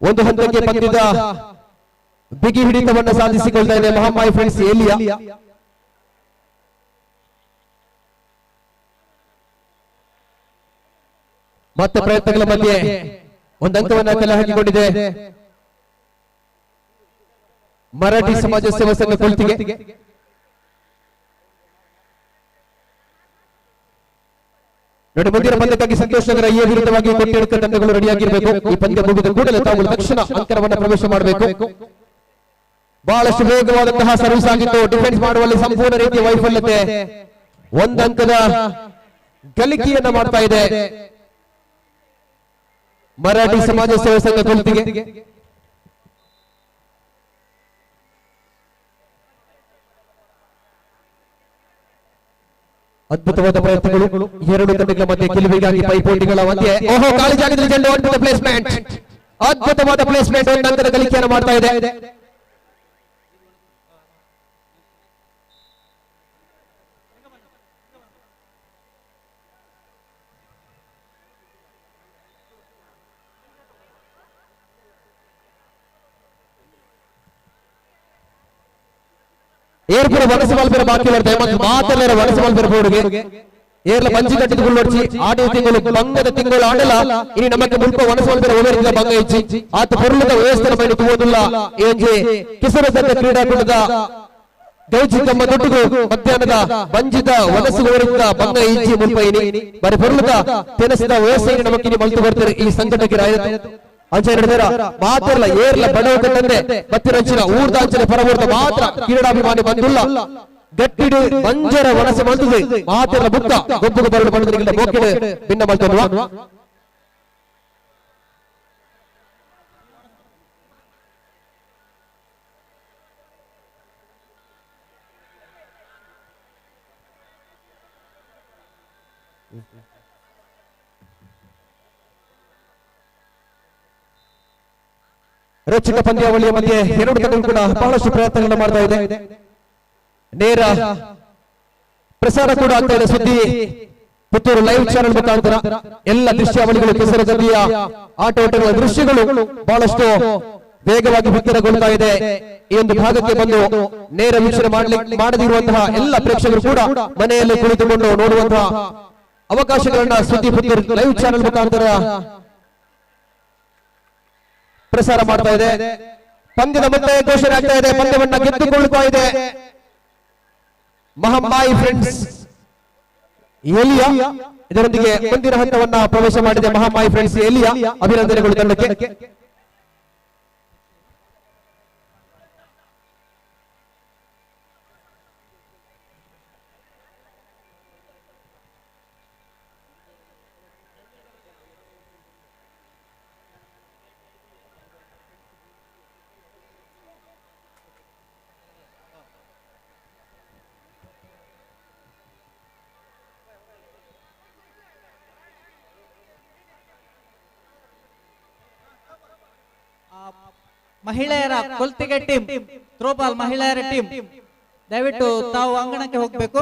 Speaker 10: ಒಂದು ಹಂತಕ್ಕೆ ಬಂದಿದ್ದ ಬಿಗಿ ಹಿಡಿತವನ್ನು ಸಾಧಿಸಿಕೊಳ್ತಾ ಇದೆ ಮಹಮ್ಮಾಯಿ ಫ್ರೆಂಡ್ಸ್ ಎಲಿಯಾ. ಮತ್ತೆ ಪ್ರಯತ್ನಗಳ ಮಧ್ಯೆ ಒಂದು ಅಂಕವನ್ನು ಕಲೆ ಹಾಕಿಕೊಂಡಿದೆ ಮರಾಠಿ ಸಮಾಜ ಸೇವಾ ಸಂಘ ಕೊಲ್ತಿಗೆ. ನೋಡಿ, ಮುಂದಿನ ಪಂದ್ಯಕ್ಕಾಗಿ ಸಂತೋಷ್ ನಗರ ಎ ವಿರುದ್ಧವಾಗಿ ಕೊಟ್ಟಿಡುತ್ತ ತಂಡಗಳು ರೆಡಿಯಾಗಿರಬೇಕು. ಈ ಪಂದ್ಯ ಮುಗಿದ ಕೂಡಲೇ ತಾವು ತಕ್ಷಣ ಅಂಕಣವನ್ನು ಪ್ರವೇಶ ಮಾಡಬೇಕು. ಬಹಳಷ್ಟು ವೇಗವಾದಂತಹ ಸರ್ವಿಸ್ ಆಗಿತ್ತು. ಡಿಫೆನ್ಸ್ ಮಾಡುವಲ್ಲಿ ಸಂಪೂರ್ಣ ರೀತಿಯ ವೈಫಲ್ಯತೆ. ಒಂದಂಕದ ಗಳಿಕೆಯನ್ನ ಮಾಡ್ತಾ ಇದೆ ಮರಾಠಿ ಸಮಾಜ ಸೇವಾ ಸಂಘ ಕೊಲ್ತಿಗೆ. ಅದ್ಭುತವಾದ ಪ್ರಯತ್ನಗಳು ಎರಡು ತಂಡಗಳ ಮಧ್ಯೆ ಗೆಲುವಿಗಾಗಿ ಪೈಪೋಟಿಗಳ ಮಧ್ಯೆ. ಓಹೋ, ಖಾಲಿ ಜಾಗದಲ್ಲಿ ಚೆಂಡು, ಅದ್ಭುತ ಪ್ಲೇಸ್ಮೆಂಟ್, ಅದ್ಭುತವಾದ ಪ್ಲೇಸ್ಮೆಂಟ್, ಒಂದು ಅಂಕದ ಗಳಿಕೆಯನ್ನು ಮಾಡ್ತಾ ಇದೆ. ಏರ್ಪುರ ವನಸ ಮಲ್ಪೆರ ಬಾಕಿ ಬರ್ತಾರೆ ಮತ್ತು ಮಾತಲ್ಲರ ವನಸ ಮಲ್ಪೆರ ಬೋರ್ಡ್ಗೆ ಏರ್ಲ ಪಂಚಿ ಕಟ್ಟಿದ ನೋಡ್ಸಿ ಆಡಿದ ತಿಂಗಳು ಬಂಗದ ತಿಂಗಳು ಆಡಲ ಇനി ನಮಗೆ ಮುಲ್ಪ ವನಸ ಮಲ್ಪೆರ ಓವರಿದ ಬಂಗ ಇಚ್ಚಿ ಆತ ಪೊರ್ಲದ ವ್ಯವಸ್ಥೆ ಮಾಡಿ ತುವುದಿಲ್ಲ. ಏಂಜೆ ಕಿಸರದಂತ ಕ್ರೀಡಾಕೂಟದ ಗೌಜಿಕಮ್ಮ ದೊಡ್ಡದು ಮಧ್ಯಾಹ್ನದ ಬಂಜಿದ ವನಸು ಓವರಿದ ಬಂಗ ಇಚ್ಚಿ ಮುಲ್ಪ ಇನಿ ಬರೀ ಪೊರ್ಲದ ತೆನಸಿದ ವ್ಯವಸ್ಥೆಗೆ ನಮಗಿನಿ ಮಲ್ತು ಬರ್ತಾರೆ ಈ ಸಂಘಟಕ್ಕೆ ರಾಯತ ಅಂಚೆ ನಡೆದಾರ ಮಾತ್ರಲ್ಲ ಏರ್ಲ ಬಡವ ಕಟ್ಟಂದೆ ಮತ್ತಿರಂಚಿನ ಊರ್ದಾಂಚನೆ ಪರವೂರ್ದ ಮಾತ್ರ ಕ್ರೀಡಾಭಿಮಾನಿ ಬಂದಿಲ್ಲ. ಗಟ್ಟಿಡು ಬಂಜರ ವನಸೆ ಮಲ್ತದೆ ಮಾತೆಲ್ಲ ಬುಕ್ಕ ಗೊಬ್ಬು ಬರಡು ಬಂದ್ರೆ ಬೋಕೆಡೆ ಭಿನ್ನ ಮಲ್ತಲ್ವಾ. ರೋಚಕ ಪಂದ್ಯಾವಳಿಯ ಮಧ್ಯೆ ಎರಡು ತಂಡಗಳು ಕೂಡ ಬಹಳಷ್ಟು ಪ್ರಯತ್ನಗಳನ್ನು ಮಾಡ್ತಾ ಇದೆ. ನೇರ ಪ್ರಸಾರ ಕೂಡ ಆಗ್ತಾ ಇದೆ ಸುದ್ದಿ ಪುತ್ತೂರು ಲೈವ್ ಚಾನೆಲ್ ಮುಖಾಂತರ. ಎಲ್ಲ ದೃಶ್ಯಾವಳಿಗಳು ಕೆಸರು ಗದ್ದಿಯ ಆಟೋಟಗಳ ದೃಶ್ಯಗಳು ಬಹಳಷ್ಟು ವೇಗವಾಗಿ ಬಿತ್ತರಗೊಳ್ತಾ ಇದೆ. ಈ ಒಂದು ಭಾಗಕ್ಕೆ ಬಂದು ನೇರ ವೀಕ್ಷಣೆ ಮಾಡದಿರುವಂತಹ ಎಲ್ಲ ಪ್ರೇಕ್ಷಕರು ಕೂಡ ಮನೆಯಲ್ಲಿ ಕುಳಿತುಕೊಂಡು ನೋಡುವಂತಹ ಅವಕಾಶಗಳನ್ನ ಸುದ್ದಿ ಪುತ್ತೂರು ಲೈವ್ ಚಾನೆಲ್ ಮುಖಾಂತರ ಪ್ರಸಾರ ಮಾಡ್ತಾ ಇದೆ. ಪಂದ್ಯದ ಮತ್ತೆ ಘೋಷಣೆ ಆಗ್ತಾ ಇದೆ. ಪಂದ್ಯವನ್ನ ಗೆದ್ದುಕೊಳ್ಳುತ್ತಾ ಇದೆ ಮಹಮ್ಮಾಯಿ ಫ್ರೆಂಡ್ಸ್ ಎಲಿಯಾ. ಇದರೊಂದಿಗೆ ಮುಂದಿನ ಹಂತವನ್ನ ಪ್ರವೇಶ ಮಾಡಿದೆ ಮಹಮ್ಮಾಯಿ ಫ್ರೆಂಡ್ಸ್ ಎಲಿಯಾ. ಅಭಿನಂದನೆಗಳು ತಂಡಕ್ಕೆ.
Speaker 15: ಮಹಿಳೆಯರ ಕೊಲ್ತಿಗೆ ಟೀಮ್, ಥ್ರೋಬಾಲ್ ಮಹಿಳೆಯರ ಟೀಮ್ ದಯವಿಟ್ಟು ತಾವು ಅಂಗಣಕ್ಕೆ ಹೋಗಬೇಕು.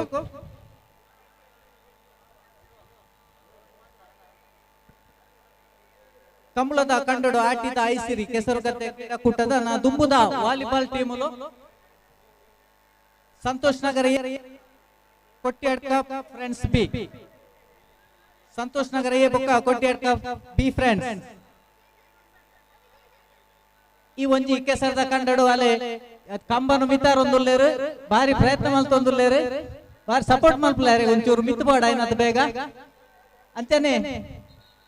Speaker 15: ಕಂಬಳದ ಕಂಡಡು ಆಟಿದ ಐಸಿರಿ ಕೆಸರುಗದ್ದೆ ಕ್ರೀಡಾಕೂಟದ ದುಂಬುದ ವಾಲಿಬಾಲ್ ಟೀಮುಲು Santosh Nagar Kottiyadka friends B, Santosh Nagar A ಬೊಕ್ಕ ಕೊಟ್ಟಿಯಡ್ಕ ಬಿ ಫ್ರೆಂಡ್ಸ್. ಈ ಒಂಜಿ ಕೆಸರದ ಕಂಡಡು ಅಲೆ ಕಂಬನು ಮಿತಾರೊಂದುಲ್ಲೇರು ಬಾರಿ ಪ್ರಯತ್ನ ಮಲ್ತೊಂದುಲ್ಲೇರು ಬಾರಿ ಸಪೋರ್ಟ್ ಮಲ್ಪುಲ್ಲಾರೆ ಒಂಚೂರು ಮಿತ್ತಬೋಡ ಐನತ್ ಬೇಗ ಅಂಚನೆ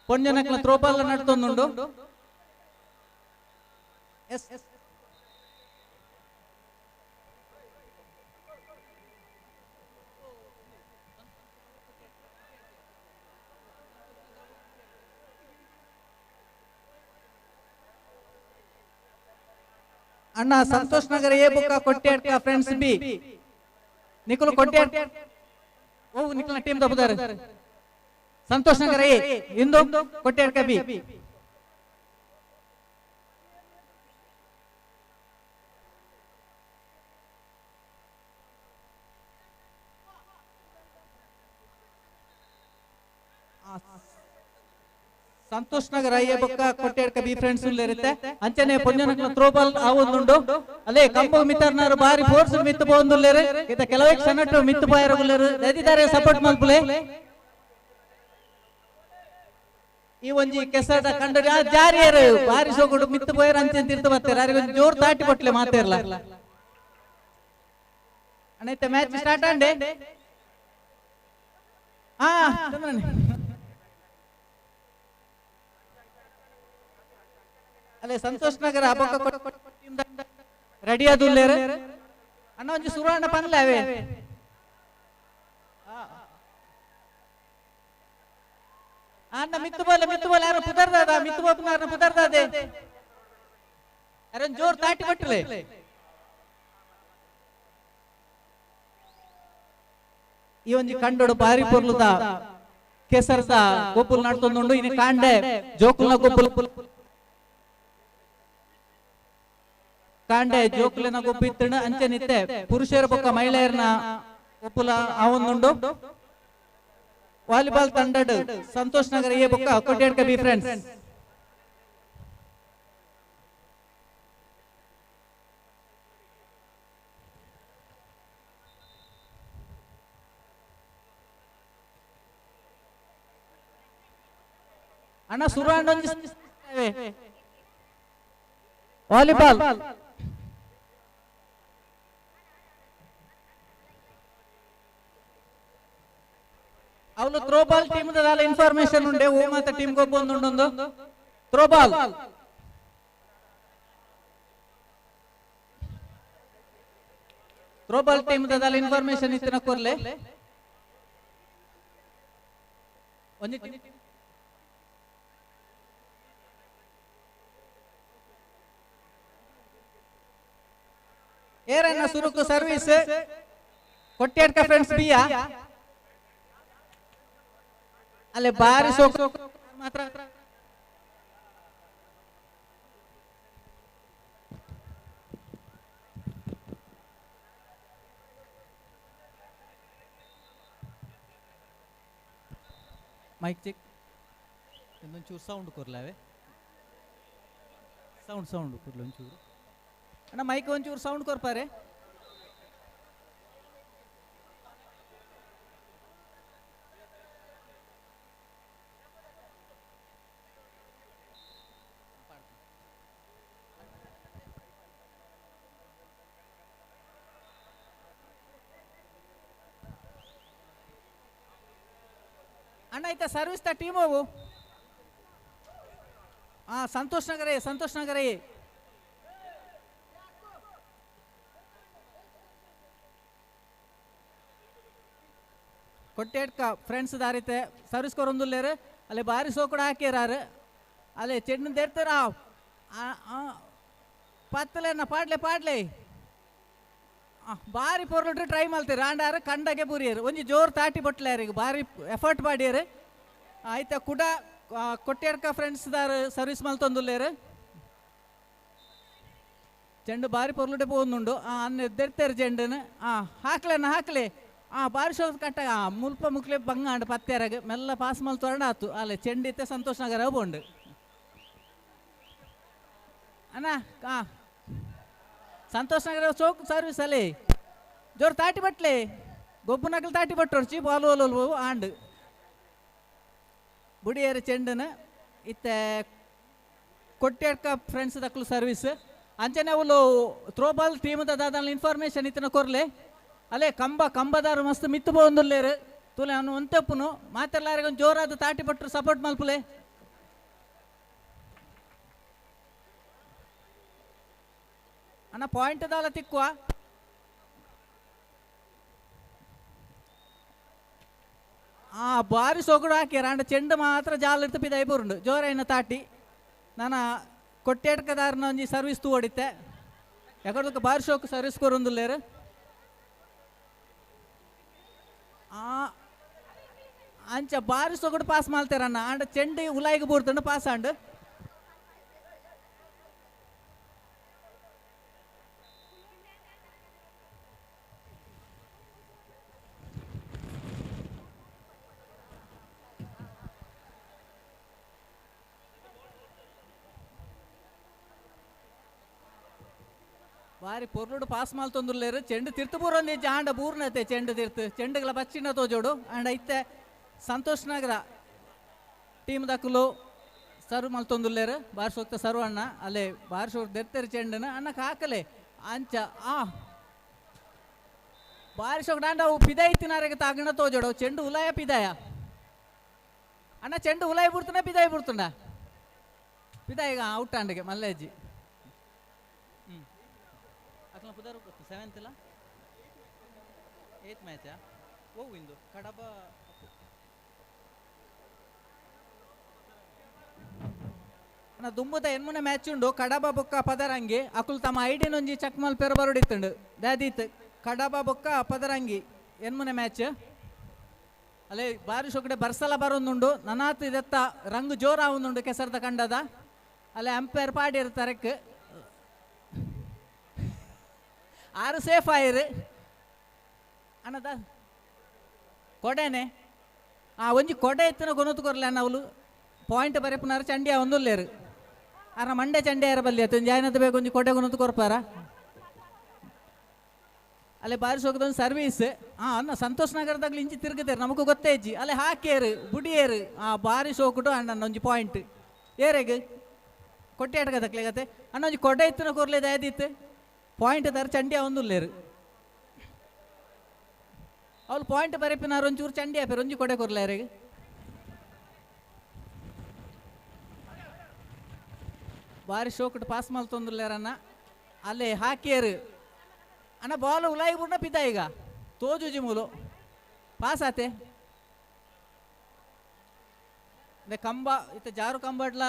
Speaker 15: ಪೊಂಜನಕ್ಲ ಥ್ರೋಬಾಲ್ ನಡ್ತೊಂದುಂಡು.
Speaker 13: ಅಣ್ಣ ಸಂತೋಷ್ ನಗರ ಎ ಬುಕ್ಕ ಕೊಟ್ಟೆ ಫ್ರೆಂಡ್ಸ್ ಬಿ ನಿಖಲು ಕೊಟ್ಟೆ ಓ ನಿಖಲ್ನ ಟೀಮ್ ತಪ್ಪುದಾರೆ ಸಂತೋಷ್ ನಗರ ಎ ಇಂದು ಕೊಟ್ಟೆ ಬಿ ಸಂತೋಷ್ ನಗರ ಅಯ್ಯ ಬೊಕ್ಕ ಕೊಟ್ಟೆ ಬಿ ಫ್ರೆಂಡ್ಸ್ ಇರುತ್ತೆ ಅಂಚನೆ ಪೊಂಜನ ಥ್ರೋಬಾಲ್ ಆವೊಂದುಂಡು ಅಲ್ಲೇ ಕಂಬ ಮಿತ್ತರ್ನಾರು ಬಾರಿ ಫೋರ್ಸ್ ಮಿತ್ತು ಬೋಂದುಲ್ಲೇರು ಇತ ಕೆಲವೇ ಸಣ್ಣಟ್ಟು ಮಿತ್ತು ಬಾಯರಗುಲ್ಲೇರು ದದಿದಾರೆ ಸಪೋರ್ಟ್ ಮಲ್ಪುಲೆ ಈ ಒಂಜಿ ಕೆಸದ ಕಂಡು ಜಾರಿಯರು ಬಾರಿ ಸೋಗುಡು ಮಿತ್ತು ಬೋಯರ್ ಅಂಚೆ ತಿರ್ತು ಬರ್ತಾರೆ ಯಾರಿಗೆ ಒಂದು ಜೋರ್ ತಾಟಿ ಕೊಟ್ಲೆ ಮಾತೇರ್ಲ ಅಣ್ಣೈತೆ ಮ್ಯಾಚ್ ಸ್ಟಾರ್ಟ್ ಅಂಡೆ ಹಾ ಅಲ್ಲೇ ಸಂತೋಷ್ ನಗರ ರೆಡಿ ಆದುಲ್ಲೇರು ಅಣ್ಣ ಒಂಜಿ ಸುರಾಣ ಪನ್ಲೆ ಅವೇ ಅಣ್ಣ ಮಿತ್ತು ಬೋಲ್ ಯಾರು ಪುದರ್ದಾದ ಮಿತ್ತು ಬೋಪುನಾರ ಪುದರ್ದಾದೆ ಯಾರೊಂದು ಜೋರ್ ತಾಟಿ ಕೊಟ್ಟಲೆ ಈ ಒಂಜಿ ಕಂಡೋಡು ಬಾರಿ ಪೊರ್ಲುದ ಕೆಸರ್ದ ಗೊಬ್ಬುಲ್ ನಡ್ತೊಂದುಂಡು ಇನ್ನು ಕಾಂಡೆ ಜೋಕುಲ್ನ ಗೊಬ್ಬುಲ್ ಕಾಂಡೆ ಜೋಕುಲಿನ ಗೊಬ್ಬಿತ್ತಣ ಅಂಚೆ ನಿತ್ತೆ ಪುರುಷರ ಪಕ್ಕ ಮಹಿಳೆಯರನ್ನ ಒಪ್ಪುಲ ಅವೊಂದುಂಡು ವಾಲಿಬಾಲ್ ತಂಡಡ್ ಸಂತೋಷ್ ನಗರ ಎ ಬೊಕ್ಕ ಕೊಟ್ಟೆ ಬಿ ಫ್ರೆಂಡ್ಸ್ ಅಣ್ಣ ಸುರಾಂಡ್ ವಾಲಿಬಾಲ್ ಅವಳು ಥ್ರೋಬಾಲ್ ಟೀಮ್ ಇನ್ಫಾರ್ಮೇಶನ್ ಉಂಡೆ ಓ ಮಾತ ಟೀಮ್ ಗೊಬ್ಬೊಂದು ಥ್ರೋಬಾಲ್ ಟೀಮ್ ಇನ್ಫಾರ್ಮೇಶನ್ ಇತ್ತಿನ ಕೊರ್ಲೆ ಒಂಜಿ ಏರನ್ನ ಸುರುಕು ಸರ್ವಿಸ್ ಕೊಟ್ಟೆಡ್ಕ ಫ್ರೆಂಡ್ಸ್ ಬಿಯಾ ಅಲ್ಲೇ ಬಾರಿ ಸೋಕು ಮಾತ್ರ ಮೈಕ್ ಚೆಕ್ ಇನ್ನೊಂಚೂರು ಸೌಂಡ್ ಕೊರ್ಲಾವೆ ಸೌಂಡ್ ಕೊರ್ಲ ಒಂಚೂರು ಅಣ್ಣ ಮೈಕ್ ಒಂಚೂರು ಸೌಂಡ್ ಕೊರ್ಪಾರೆ ಅಣ್ಣ ಆಯ್ತಾ ಸರ್ವಿಸ್ ದ ಟೀಮ್ ಅವು ಸಂತೋಷ್ ನಗರ ಕೊಟ್ಟೆಡ್ಕ ಫ್ರೆಂಡ್ಸ್ ದಾರಿತೆ ಸರ್ವಿಸ್ ಕೊರೊಂದುಲ್ಲೇರು ಅಲ್ಲಿ ಬಾರಿ ಸೋಕುಡ ಹಾಕ್ಯಾರು ಅಲ್ಲಿ ಚೆಂಡು ದೇರ್ತಾರ ಪತ್ತಲೇನ ಪಾಡ್ಲೆ ಬಾರಿ ಪೊರ್ಲು ಟ್ರೈ ಮಾಡ್ತೀರಿ ಆಂಡಾರು ಕಂಡಗೆ ಬುರಿಯರು ಒಂಜಿ ಜೋರ್ ತಾಟಿ ಬಟ್ಲಾರಿಗೆ ಬಾರಿ ಎಫರ್ಟ್ ಮಾಡಿಯರು ಆಯ್ತಾ ಕುಡ ಕೊಟ್ಟೆಡ್ಕ ಫ್ರೆಂಡ್ಸ್ ದಾರು ಸರ್ವಿಸ್ ಮಲ್ತೊಂದುಲ್ಲೇರು ಚೆಂಡು ಬಾರಿ ಪೊರ್ಲುಡೆ ಪೋಂದುಂಡು ಅನ್ನ ಎದ್ದೆರ್ತಾರೆ ಚೆಂಡನ ಹಾಕ್ಲೆ ಬಾರಿ ಶೋಧ ಕಟ್ಟ ಮುಲ್ಪ ಮುಕ್ಲೆ ಬಂಗಾಂಡು ಪತ್ತೆರಾಗ ಮೆಲ್ಲ ಪಾಸ್ ಮಲ್ತೊಂಡು ಆತು ಅಲ್ಲೇ ಚೆಂಡಿತ್ತೆ ಸಂತೋಷ್ ನಗರ ಬೋಂಡು ಅಣ್ಣ ಸಂತೋಷ್ ನಗರ ಚೌಕ್ ಸರ್ವಿಸ್ ಅಲ್ಲಿ ಜೋರ್ ತಾಟಿ ಬಟ್ಲೆ ಗೊಬ್ಬು ನಗಲು ತಾಟಿ ಬಟ್ಟೋರ್ಚಿ ಬಾಲು ಒಲು ಆಂಡು ಬುಡಿಯರು ಚೆಂಡನ ಇತ್ತೆ ಕೊಟ್ಟೆಡ್ಕ ಫ್ರೆಂಡ್ಸ್ ದಕ್ಕಲು ಸರ್ವಿಸ್ ಅಂಚನೆ ಅವಳು ಥ್ರೋಬಾಲ್ ಟೀಮ್ ದಾದ ಇನ್ಫಾರ್ಮೇಶನ್ ಇತ್ತನ ಕೊರ್ಲೆ ಅಲ್ಲೇ ಕಂಬದಾರು ಮಸ್ತ್ ಮಿತ್ತು ಬೋಂದುಲ್ಲೇರು ತುಲೆ ಅವನು ಒಂತೆಪ್ಪುನು ಮಾತೆಲ್ಲಾರಿಗೆ ಒಂದು ಜೋರಾದ ತಾಟಿ ಬಟ್ಟರು ಸಪೋರ್ಟ್ ಮಲ್ಪುಲೆ ಅಣ್ಣ ಪಾಯಿಂಟ್ ದಾಲ ತಿಕ್ಕುವ ಬಾರಿ ಸೊಗಡು ಹಾಕ್ಯಾರ ಅಂಡ ಚೆಂಡು ಮಾತ್ರ ಜಾಲ ಇರ್ತ ಪಿದ ಐಬುರುಂಡು ಜೋರ ತಾಟಿ ನಾನು ಕೊಟ್ಟೆಡ್ಕದಾರನ ಒಂಜಿ ಸರ್ವಿಸ್ ತೂಡಿತ್ತೆ ಯಾಕಂದ್ರೆ ಬಾರಿ ಶೋಕ್ ಸರ್ವಿಸ್ ಕೊರೊಂದುಲ್ಲೇರು ಅಂಚ ಬಾರಿ ಸೊಗಡು ಪಾಸ್ ಮಾಡ್ತಾರಣ್ಣ ಅಂಡ ಚೆಂಡಿ ಉಲಾಯಿಗೆ ಬೂರ್ತಂಡು ಪಾಸ್ ಅಂಡು ಬಾರಿ ಪೊರ್ಲುಡು ಪಾಸ್ ಮಾಲ್ತೊಂದುಲ್ಲೇರು ಚೆಂಡು ತಿರ್ತು ಬೂರೊಂದು ಹೆಜ್ಜೆ ಆಂಡ ಬೂರ್ನತೆ ಚೆಂಡು ತಿರ್ತು ಚೆಂಡುಗಳ ಬಚ್ಚಿನ ತೋಜೋಡು ಆಂಡ ಇತ್ತೆ ಸಂತೋಷ್ ನಗರ ಟೀಮ್ ದಕ್ಕಲು ಸರ್ವ್ ಮಲ್ತೊಂದುಲ್ಲೇರು ಬಾರಿ ಸೋಕ್ತ ಸರ್ವ್ ಅಣ್ಣ ಅಲ್ಲೇ ಬಾರಿ ಸೋಕ್ ದೆತ್ತರಿ ಚೆಂಡನ ಅಣ್ಣಕ್ಕೆ ಹಾಕಲೆ ಅಂಚ ಬಾರಿ ಸೋಕ್ ದಾಂಡ ಅವು ಪಿದಾಯಿ ತಿನ್ನಾರಿಗೆ ತಾಗಣ ತೋಜೋಡು ಚೆಂಡು ಉಲಾಯ ಪಿದಾಯ ಅಣ್ಣ ಚೆಂಡು ಉಲಾಯಿ ಬಿಡ್ತಾನೆ ಪಿದಾಯಿ ಬಿಡ್తుండ ಪಿದಾಯಿಗ ಔಟ್ ಆಂಡಿಗೆ ಮಲ್ಲೇಜಿ ಅಕ್ಲ ಪುದರ್ 7th ಇಲ್ಲ 8th ಮ್ಯಾಚಾ ಇಂದು ಕಡಬ ನಾ ದುಂಬುದ ಎನ್ಮುನೆ ಮ್ಯಾಚ್ ಉಂಡು ಕಡಬ ಬೊಕ್ಕ ಪದರಂಗಿ ಅಕುಲ್ ತಮ್ಮ ಐಡಿನೊಂಜಿ ಚೆಕ್ ಮಲ್ಪೆರ ಬರೋಡಿತ್ತುಂಡು ದಾದೀತ್ ಕಡಬ ಬೊಕ್ಕ ಪದರಂಗಿ ಎನ್ಮುನೆ ಮ್ಯಾಚ್ ಅಲ್ಲೇ ಬಾರಿ ಶೊಕಡೆ ಬರ್ಸಲ ಬರೋದುಂಡು ನನಾತ್ ಇದೆತ್ತ ರಂಗು ಜೋರ ಆವೊಂದುಂಡು ಕೆಸರದ ಕಂಡದ ಅಲ್ಲೇ ಅಂಪೈರ್ ಪಾಡಿರ್ತಾರೆ ಆರು ಸೇಫ್ ಆಯಿರು ಅನ್ನದ ಕೊಡೆನೆ ಒಂಜಿ ಕೊಡೆ ಎತ್ತಿನ ಗೊನತ್ತು ಕೊರ್ಲೆ ಅನ್ನವಲು ಪಾಯಿಂಟ್ ಬರೆಪುನಾರು ಚಂಡಿಯ ಒಂದುಲ್ಲೇರು ಅರ ಮಂಡೆ ಚಂಡಿಯಾರ ಬಲ್ಲಿ ಆಯ್ತು ಜಾಯ್ನದ ಬೇಕು ಒಂಜಿ ಕೊಡೆ ಗೊನತ್ತು ಕೊರ್ಪಾರ ಅಲ್ಲೇ ಬಾರಿ ಸೋಗದೊಂದು ಸರ್ವೀಸ್ ಅನ್ನ ಸಂತೋಷ್ ನಗರದಾಗ್ಲಿ ಇಂಚಿ ತಿರುಗಿದಾರೆ ನಮಗೂ ಗೊತ್ತೇ ಇಜ್ಜಿ ಅಲ್ಲೇ ಹಾಕೇರು ಬುಡಿಯೇರು ಬಾರಿ ಸೋಕುಡು ಅಣ್ಣ ಒಂಜಿ ಪಾಯಿಂಟ್ ಏರೆಗೆ ಕೊಟ್ಟೆ ಆಟಗದಕ್ಲೆಗತ್ತೆ ಅಣ್ಣ ಒಂಜಿ ಕೊಡೆ ಎತ್ತಿನ ಕೊರ್ಲೆ ದಾದಿತ್ತು ಪಾಯಿಂಟ್ ದಾರ ಚಂಡಿಯ ಒಂದುಲ್ಲೇರು ಅವ್ರು ಪಾಯಿಂಟ್ ಬರೆಪಿನಾರು ಒಂಚೂರು ಚಂಡಿ ಆಪೇರು ಒಂಜಿ ಕೊಡೆ ಕೊರ್ಲಾರಿಗೆ ಬಾರಿ ಶೋಕಟ್ ಪಾಸ್ ಮಲ್ತೊಂದುಲ್ಲೇರನ್ನ ಅಲ್ಲೇ ಹಾಕಿಯರು ಅಣ್ಣ ಬಾಲ್ ಉಲಾಯಿ ಬುಡ್ನ ಪಿದ್ದ ಈಗ ತೋಜುಜಿ ಮೂಲು ಪಾಸ್ ಆತೆ ಕಂಬ ಇತ್ತ ಜಾರು ಕಂಬಡ್ಲ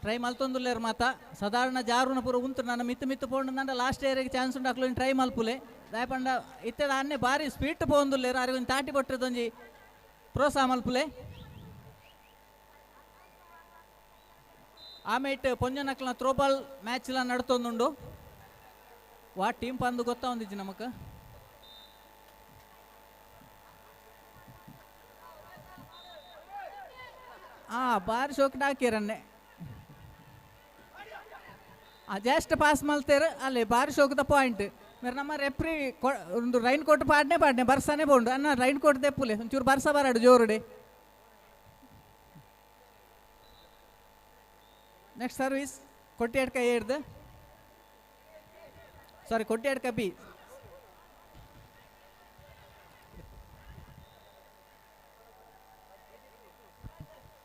Speaker 13: ಟ್ರೈ ಮಲ್ತೊಂದುಲ್ಲೇರು ಮಾತ ಸಾಧಾರಣ ಜಾರುನ ಪೂರ ಉಂಟು ನನ್ನ ಮಿತ್ತು ಪೋಂಡು ನಂಡ ಲಾಸ್ಟ್ ಏರಿಯಾಗೆ ಚಾನ್ಸ್ ಉಂಟು ಅಕ್ಲು ಟ್ರೈ ಮಲ್ಪುಲೆ ದಾಯಪಂಡ ಇತ್ತದ ಅನ್ನೆ ಬಾರಿ ಸ್ಪೀಡ್ ಪೋಂದುಲ್ಲೇರು ಅವ್ರಿಗೆ ಒಂದು ತಾಟಿ ಕೊಟ್ಟಿರೋದೊಂಜಿ ಪ್ರೋತ್ಸಾಹ ಮಲ್ಪುಲೆ ಆಮೇಟ್ ಪೊಂಜನಕ್ಲ ಥ್ರೋಬಾಲ್ ಮ್ಯಾಚ್ಲ ನಡ್ತೊಂದುಂಡು ವಾ ಟೀಮ್ ಪಂದು ಗೊತ್ತಾ ಒಂದಿಜ್ಜಿ ನಮಕ್ ಬಾರಿ ಶೋಕಟ್ ಹಾಕಿರನ್ನೆ ಜಸ್ಟ್ ಪಾಸ್ ಮಲ್ತೇರು ಅಲ್ಲಿ ಬಾರಿ ಶೋಕದ ಪಾಯಿಂಟ್ ಮೇರೆ ನಮ್ಮ ರೆಫ್ರಿ ಒಂದು ರೈನ್ ಕೋಟ್ ಪಾಡ್ನೆ ಬರ್ಸಾನೆ ಬೋಂಡು ಅನ್ನ ರೈನ್ ಕೋಟ್ ತೆಪ್ಪುಲೆ ಒಂಚೂರು ಬರ್ಸ ಬರಾಡು ಜೋರುಡೆ ನೆಕ್ಸ್ಟ್ ಸರ್ವೀಸ್ ಕೊಟ್ಟಿಯಾಡ್ಕ ಏಡ್ದು ಸಾರಿ ಕೊಟ್ಟಿಯಾಡ್ಕ ಬಿ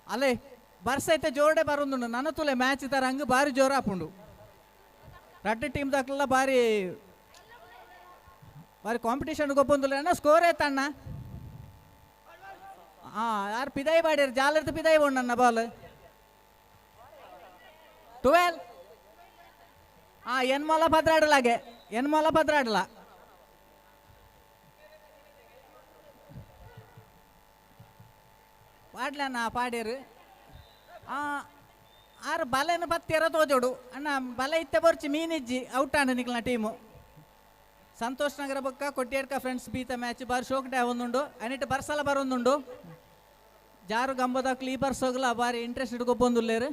Speaker 13: ಅಲ್ಲೇ ಬರ್ಸ ಐತೆ ಜೋರಡೆ ಬರೋದು ನನ್ನ ತುಲೆ ಮ್ಯಾಚ್ ತರ ಹಂಗೆ ಭಾರಿ ಜೋರ ಹಾಪುಂಡು ರಡ್ಡು ಟೀಮ್ ದಾಕ್ಲೆಲ್ಲ ಭಾರಿ ಕಾಂಪಿಟೇಷನ್ ಗೊಬ್ಬಂದಿಲ್ಲ ಅಣ್ಣ ಸ್ಕೋರ್ ಐತಣ್ಣ ಯಾರು ಪಿದಾಯಿ ಬಾಡ್ಯಾರ ಜಾಲರ್ದು ಪಿದಾಯಿ ಬೋಂಡಣ್ಣ ಬಾಲ್ 12 ಎನ್ಮೊಲ ಭದ್ರಾಡಲಾಗೆ ಎನ್ಮೊಲ ಭದ್ರಾಡಲ ಪಾಡ್ಲಣ್ಣ ಪಾಡ್ಯರು ಆರು ಬಲೆನ ಬತ್ತಿಯರ ತೋಜೋಡು ಅಣ್ಣ ಬಲೆ ಇತ್ತೆ ಬರ್ಚಿ ಮೀನಿಜ್ಜಿ ಔಟ್ ಆಂಡ ನಿಕ್ಲ ಟೀಮು ಸಂತೋಷ್ ನಗರ ಬೊಕ್ಕ ಕೊಟ್ಟಿಯಾಡ್ಕ ಫ್ರೆಂಡ್ಸ್ ಬೀತ ಮ್ಯಾಚ್ ಬಾರಿ ಶೋಕ್ ಡೇ ಒಂದುಂಡು ಅನಿಟ್ಟು ಬರ್ಸಲ ಬರೊಂದುಂಡು ಜಾರು ಗಂಬದಾಕ್ಲಿ ಈ ಬರ್ಸೋಗ್ಲ ಬಾರಿ ಇಂಟ್ರೆಸ್ಟ್ ಇಡ್ಕೊಬ್ಬಂದುಲ್ಲೇರು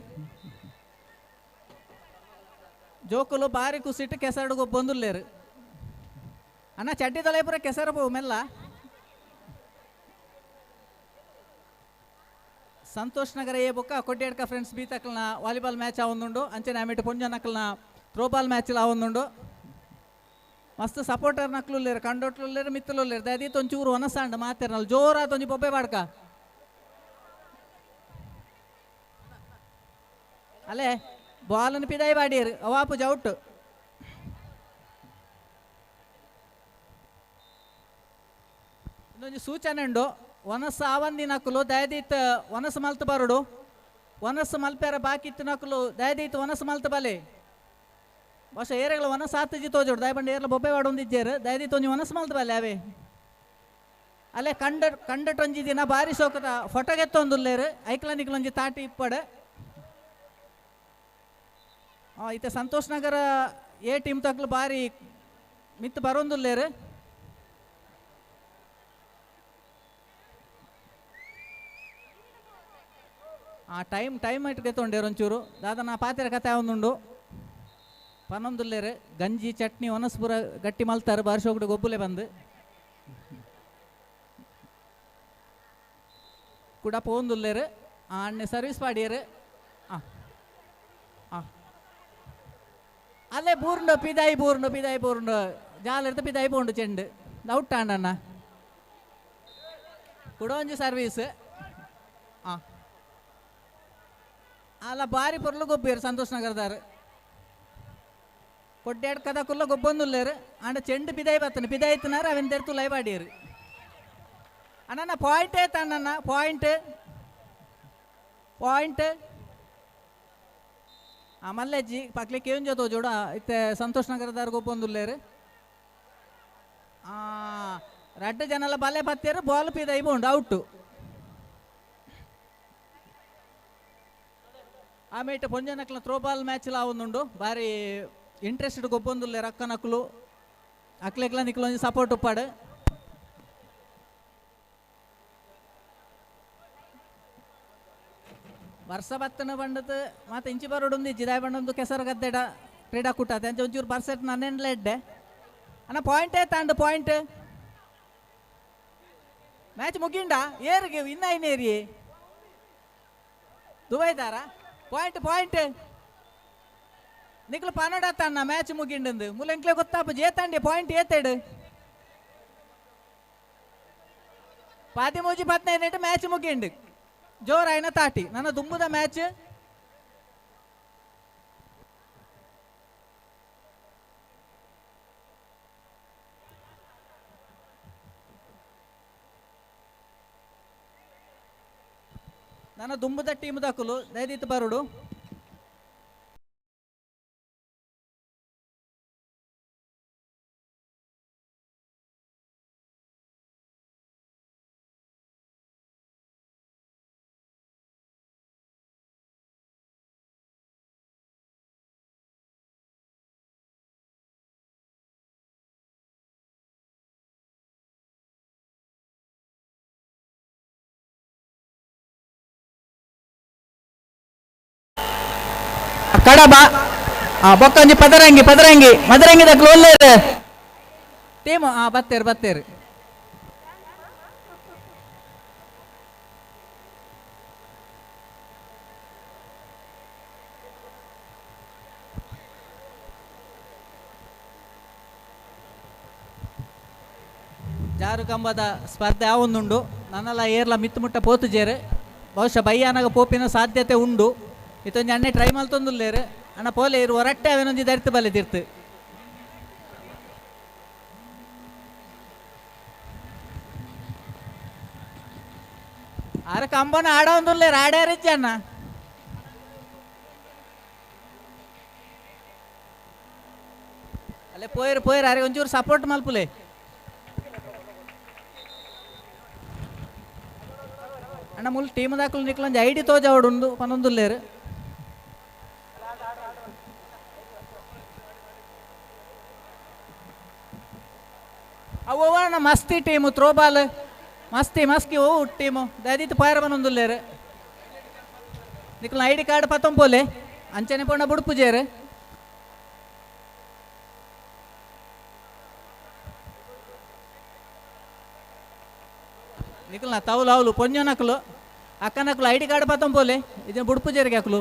Speaker 13: ಜೋಕುಲು ಬಾರಿ ಕುಸಿಟ್ಟು ಕೆಸರಡ್ಗೊಬ್ಬಂದುಲ್ಲೇರು ಅಣ್ಣ ಚಡ್ಡಿ ತಲೆ ಪುರ ಕೆಸರು ಮೆಲ್ಲ ಸಂತೋಷ್ ನಗರ ಏ ಬೊಕ್ಕ ಕೊಟ್ಟಿಯಾಡ್ಕ ಫ್ರೆಂಡ್ಸ್ ಬಿ ತಕ್ಕಲ್ನ ವಾಲಿಬಾಲ್ ಮ್ಯಾಚ್ ಆವೊಂದುಂಡು ಅಂಚನೆ ಆಮೇಲೆ ಪೊಂಜನಕ್ಕಲ್ನ ಥ್ರೋಬಾಲ್ ಮ್ಯಾಚ್ ಆವೊಂದುಂಡು ಮಸ್ತ್ ಸಪೋರ್ಟರ್ ನಕ್ಲುಲ್ಲೇರು ಕಂಡೋಟ್ಲುಲ್ಲೇರು ಮಿತ್ತಲುಲ್ಲೇರು ದಯದೀತ್ ಒಂಚೂರು ಒನಸಾಂಡ್ ಮಾತೇರ್ನಲ್ಲ ಜೋರಾದ ಒಂಜಿ ಬೊಬ್ಬೆ ಬಾಡ್ಕ ಅಲ್ಲೇ ಬಾಲನ್ನು ಪಿದಾಯಿ ಬಾಡಿಯರು ಅವಾಪು ಜೌಟ್ ಇನ್ನೊಂದು ಸೂಚನೆ ಉಂಡು ಒನಸ್ ಆವಂದಿ ನಕಲು ದಯದೀತ್ ಒನಸ್ ಮಲ್ತು ಬರುಡು ಒನಸ್ ಮಲ್ಪೇರ ಬಾಕಿತ್ತು ನಕಲು ದಯದೀತ್ ಒನಸ್ ಮಲ್ತು ಬಲೆ ಬಹುಶಃ ಏರೆಗಳ ಒನಸ್ ಆತಜಿ ತೋಜೋಡು ದಯ ಬಂದು ಏರ್ಲ ಬೊಬ್ಬೆ ವಾಡೊಂದಿದ್ದೇರು ದಯದಿ ತೊಂಜಿ ಒನಸ್ ಮಲ್ತ ಬಲ್ಲೆ ಅವೇ ಅಲ್ಲೇ ಕಂಡಟೊಂಜಿ ದಿನ ಬಾರಿ ಶೋಕದ ಫೋಟೋಗೆತ್ತೊಂದುಲ್ಲೇರು ಐಕ್ಲ ನಿಕ್ಲೊಂಜಿ ತಾಟಿ ಇಪ್ಪಡೆ ಇತ್ತೆ ಸಂತೋಷ್ ನಗರ ಏ ಟೀಮ್ ತಕ್ಲು ಬಾರಿ ಮಿತ್ತು ಬರೊಂದುಲ್ಲೇರು ಟೈಮ್ ಇಟ್ಗೆ ತೊಂಡೇರು ಒಂಚೂರು ದಾದನ ಪಾತ್ರೆ ಕತೆ ಒಂದುಂಡು ಪನ್ನೊಂದುಲ್ಲೇರು ಗಂಜಿ ಚಟ್ನಿ ಒನಸ್ಪುರ ಗಟ್ಟಿ ಮಲ್ತಾರೆ ಬಾರಿ ಶೋಕಡೆ ಗೊಬ್ಬುಲೆ ಬಂದು ಕೂಡ ಪೋಂದುಲ್ಲೇರು ಅಣ್ಣೆ ಸರ್ವಿಸ್ ಪಾಡಿಯರು ಅಲ್ಲೇ ಬೂರ್ಂಡು ಪಿದಾಯಿ ಬೂರ್ಂಡು ಜಾಲಿರ್ತ ಪಿದಾಯಿ ಬೋಂಡು ಚೆಂಡು ಔಟ್ ಆಂಡಣ್ಣ ಕೂಡ ಒಂಜಿ ಸರ್ವೀಸ್ ಅಲ್ಲ ಬಾರಿ ಪೊರ್ಲು ಗೊಬ್ಬೇರು ಸಂತೋಷ್ ನಗರದಾರು ಕೊಡ್ಡಾಡ್ ಕದ ಕುಲ್ಲ ಗೊಬ್ಬೊಂದುಲ್ಲೇರು ಅಂಡ ಚೆಂಡು ಪಿದಾಯಿ ಬತ್ತನು ಪಿದಾಯಿ ಇತ್ತನಾರ ಅವನ್ ತೆರ್ತು ಲೈ ಬಾಡಿಯರು ಅಣ್ಣ ಪಾಯಿಂಟ್ ಆಯ್ತು ಅಣ್ಣ ಪಾಯಿಂಟ್ ಮಲ್ಲೆಜ್ಜಿ ಪಕ್ಲೆ ಕೇಂಜ ತೋಜೋಡ ಇತ್ತೆ ಸಂತೋಷ್ ನಗರದಾರು ಗೊಬ್ಬೊಂದುಲ್ಲೇರು ರಡ್ಡು ಜನಲ ಬಲೆ ಬತ್ತೇರು ಬಾಲ್ ಪಿದಾಯಿ ಬೋಂಡು ಔಟು ಆಮೇಲೆ ಪೊಂಜನಕ್ಲ ಥ್ರೋಬಾಲ್ ಮ್ಯಾಚ್ಲ ಒಂದುಂಡು ಬಾರಿ ಇಂಟ್ರೆಸ್ಟೆಡ್ ಗೊಬ್ಬೊಂದುಲ್ಲೇರು ಅಕ್ಕನಕ್ಲು ಅಕ್ಲೆಕ್ಲ ನಿಕ್ಲೊಂಜಿ ಸಪೋರ್ಟ್ ಉಪ್ಪಾಡು ವರ್ಷ ಬತ್ತನ ಬಂಡದು ಮತ್ತೆ ಇಂಚಿ ಬರೋಡು ಜಿದಾಯ್ ಬಂಡೊಂದು ಕೆಸರು ಗದ್ದೆಡ ಕ್ರೀಡಾಕೂಟ ಅಂಚೆ ಒಂಚೂರು ಬರ್ಸೆಟ್ ನನ್ನೆಂಡ್ಲ ಎಡ್ಡೆ ಅಣ್ಣ ಪಾಯಿಂಟೇ ತಾಂಡು ಪಾಯಿಂಟ್ ಮ್ಯಾಚ್ ಮುಗಿಂಡ ಏರಿಗೆ ಇನ್ನೇರಿ ದುಬೈದಾರ ಪಾಯಿಂಟ್ ನಿಕ್ಲು ಪನ್ನಡ ತಣ್ಣ ಮ್ಯಾಚ್ ಮುಗಿಂಡು ಮುಲೆಂಕ್ಲೆ ಗೊತ್ತಾಪ ಜೇತಾಂಡಿ ಪಾಯಿಂಟ್ ಏತೇಡು 13-15 ಮ್ಯಾಚ್ ಮುಗಿಂಡು ಜೋರಾಯಿನ ತಾಟಿ ನನ್ನ ದುಂಬುದ ಮ್ಯಾಚ್ ನನ್ನ ದುಂಬುದ ಟೀಮ್ ದಕ್ಕಲು ದಯದಿತ್ತು ಬರುಡು ಕಡಬ ಬೊಕ್ಕಂಜಿ ಪದರಂಗಿ ಮದರಂಗಿದ ಒಳ್ಳೆಯದು ಟೀಮ್ ಬತ್ತೇರು ಜಾರು ಕಂಬದ ಸ್ಪರ್ಧೆ ಆವೊಂದುಂಡು ನನ್ನೆಲ್ಲ ಏರ್ಲ ಮಿತ್ತುಮುಟ್ಟ ಪೋತುಜೇರು ಬಹುಶಃ ಬಯ್ಯಾನಾಗ ಪೋಪಿನ ಸಾಧ್ಯತೆ ಉಂಡು ಇತ್ತೊಂದು ಅಣ್ಣೆ ಟ್ರೈ ಮಲ್ತೊಂದುಲ್ಲೇರು ಅಣ್ಣ ಪೋಲೆ ಇರು ಹೊರಟ್ಟೆ ಅವನೊಂದು ದರ್ತು ಬಲ್ಲಿದಿರ್ತು ಆರ ಕಂಬನ ಆಡೊಂದುಲ್ಲೇರು ಆಡ್ಯಾರಿಜ್ಜ ಅಣ್ಣ ಅಲ್ಲೇ ಪೋಯಿರು ಅರೆ ಒಂಚೂರು ಸಪೋರ್ಟ್ ಮಲ್ಪುಲೆ ಅಣ್ಣ ಮುಲ್ ಟೀಮ್ ದಾಖಲು ನಿಕ್ಲೊಂದು ಐಡಿ ತೋಜ ಅವಡುಂಡು ಪನ್ನೊಂದುಲ್ಲೇರು ಅವು ಅಣ್ಣ ಮಸ್ತಿ ಟೀಮು ಥ್ರೋಬಾಲ್ ಮಸ್ಕಿ ಓ ಟೀಮು ದಯದಿತ್ತು ಪಾಯರ ಬನ್ನೊಂದುಲ್ಲೇರು ನಿಕ್ಲ ಐಡಿ ಕಾರ್ಡ್ ಪತ್ತೊಂಪೋಲೆ ಅಂಚನೆ ಪೋಣ ಬುಡುಪುಜೇರು ನಿಕ್ಲ ತೌಲು ಪೊಂಜನಕ್ಲು ಅಕ್ಕನಕ್ಲು ಐಡಿ ಕಾರ್ಡ್ ಪತ್ತೊಂಪೋಲೆ ಇದನ್ನ ಬುಡುಪುಜೇರಿಗೆ ಹಾಕ್ಲು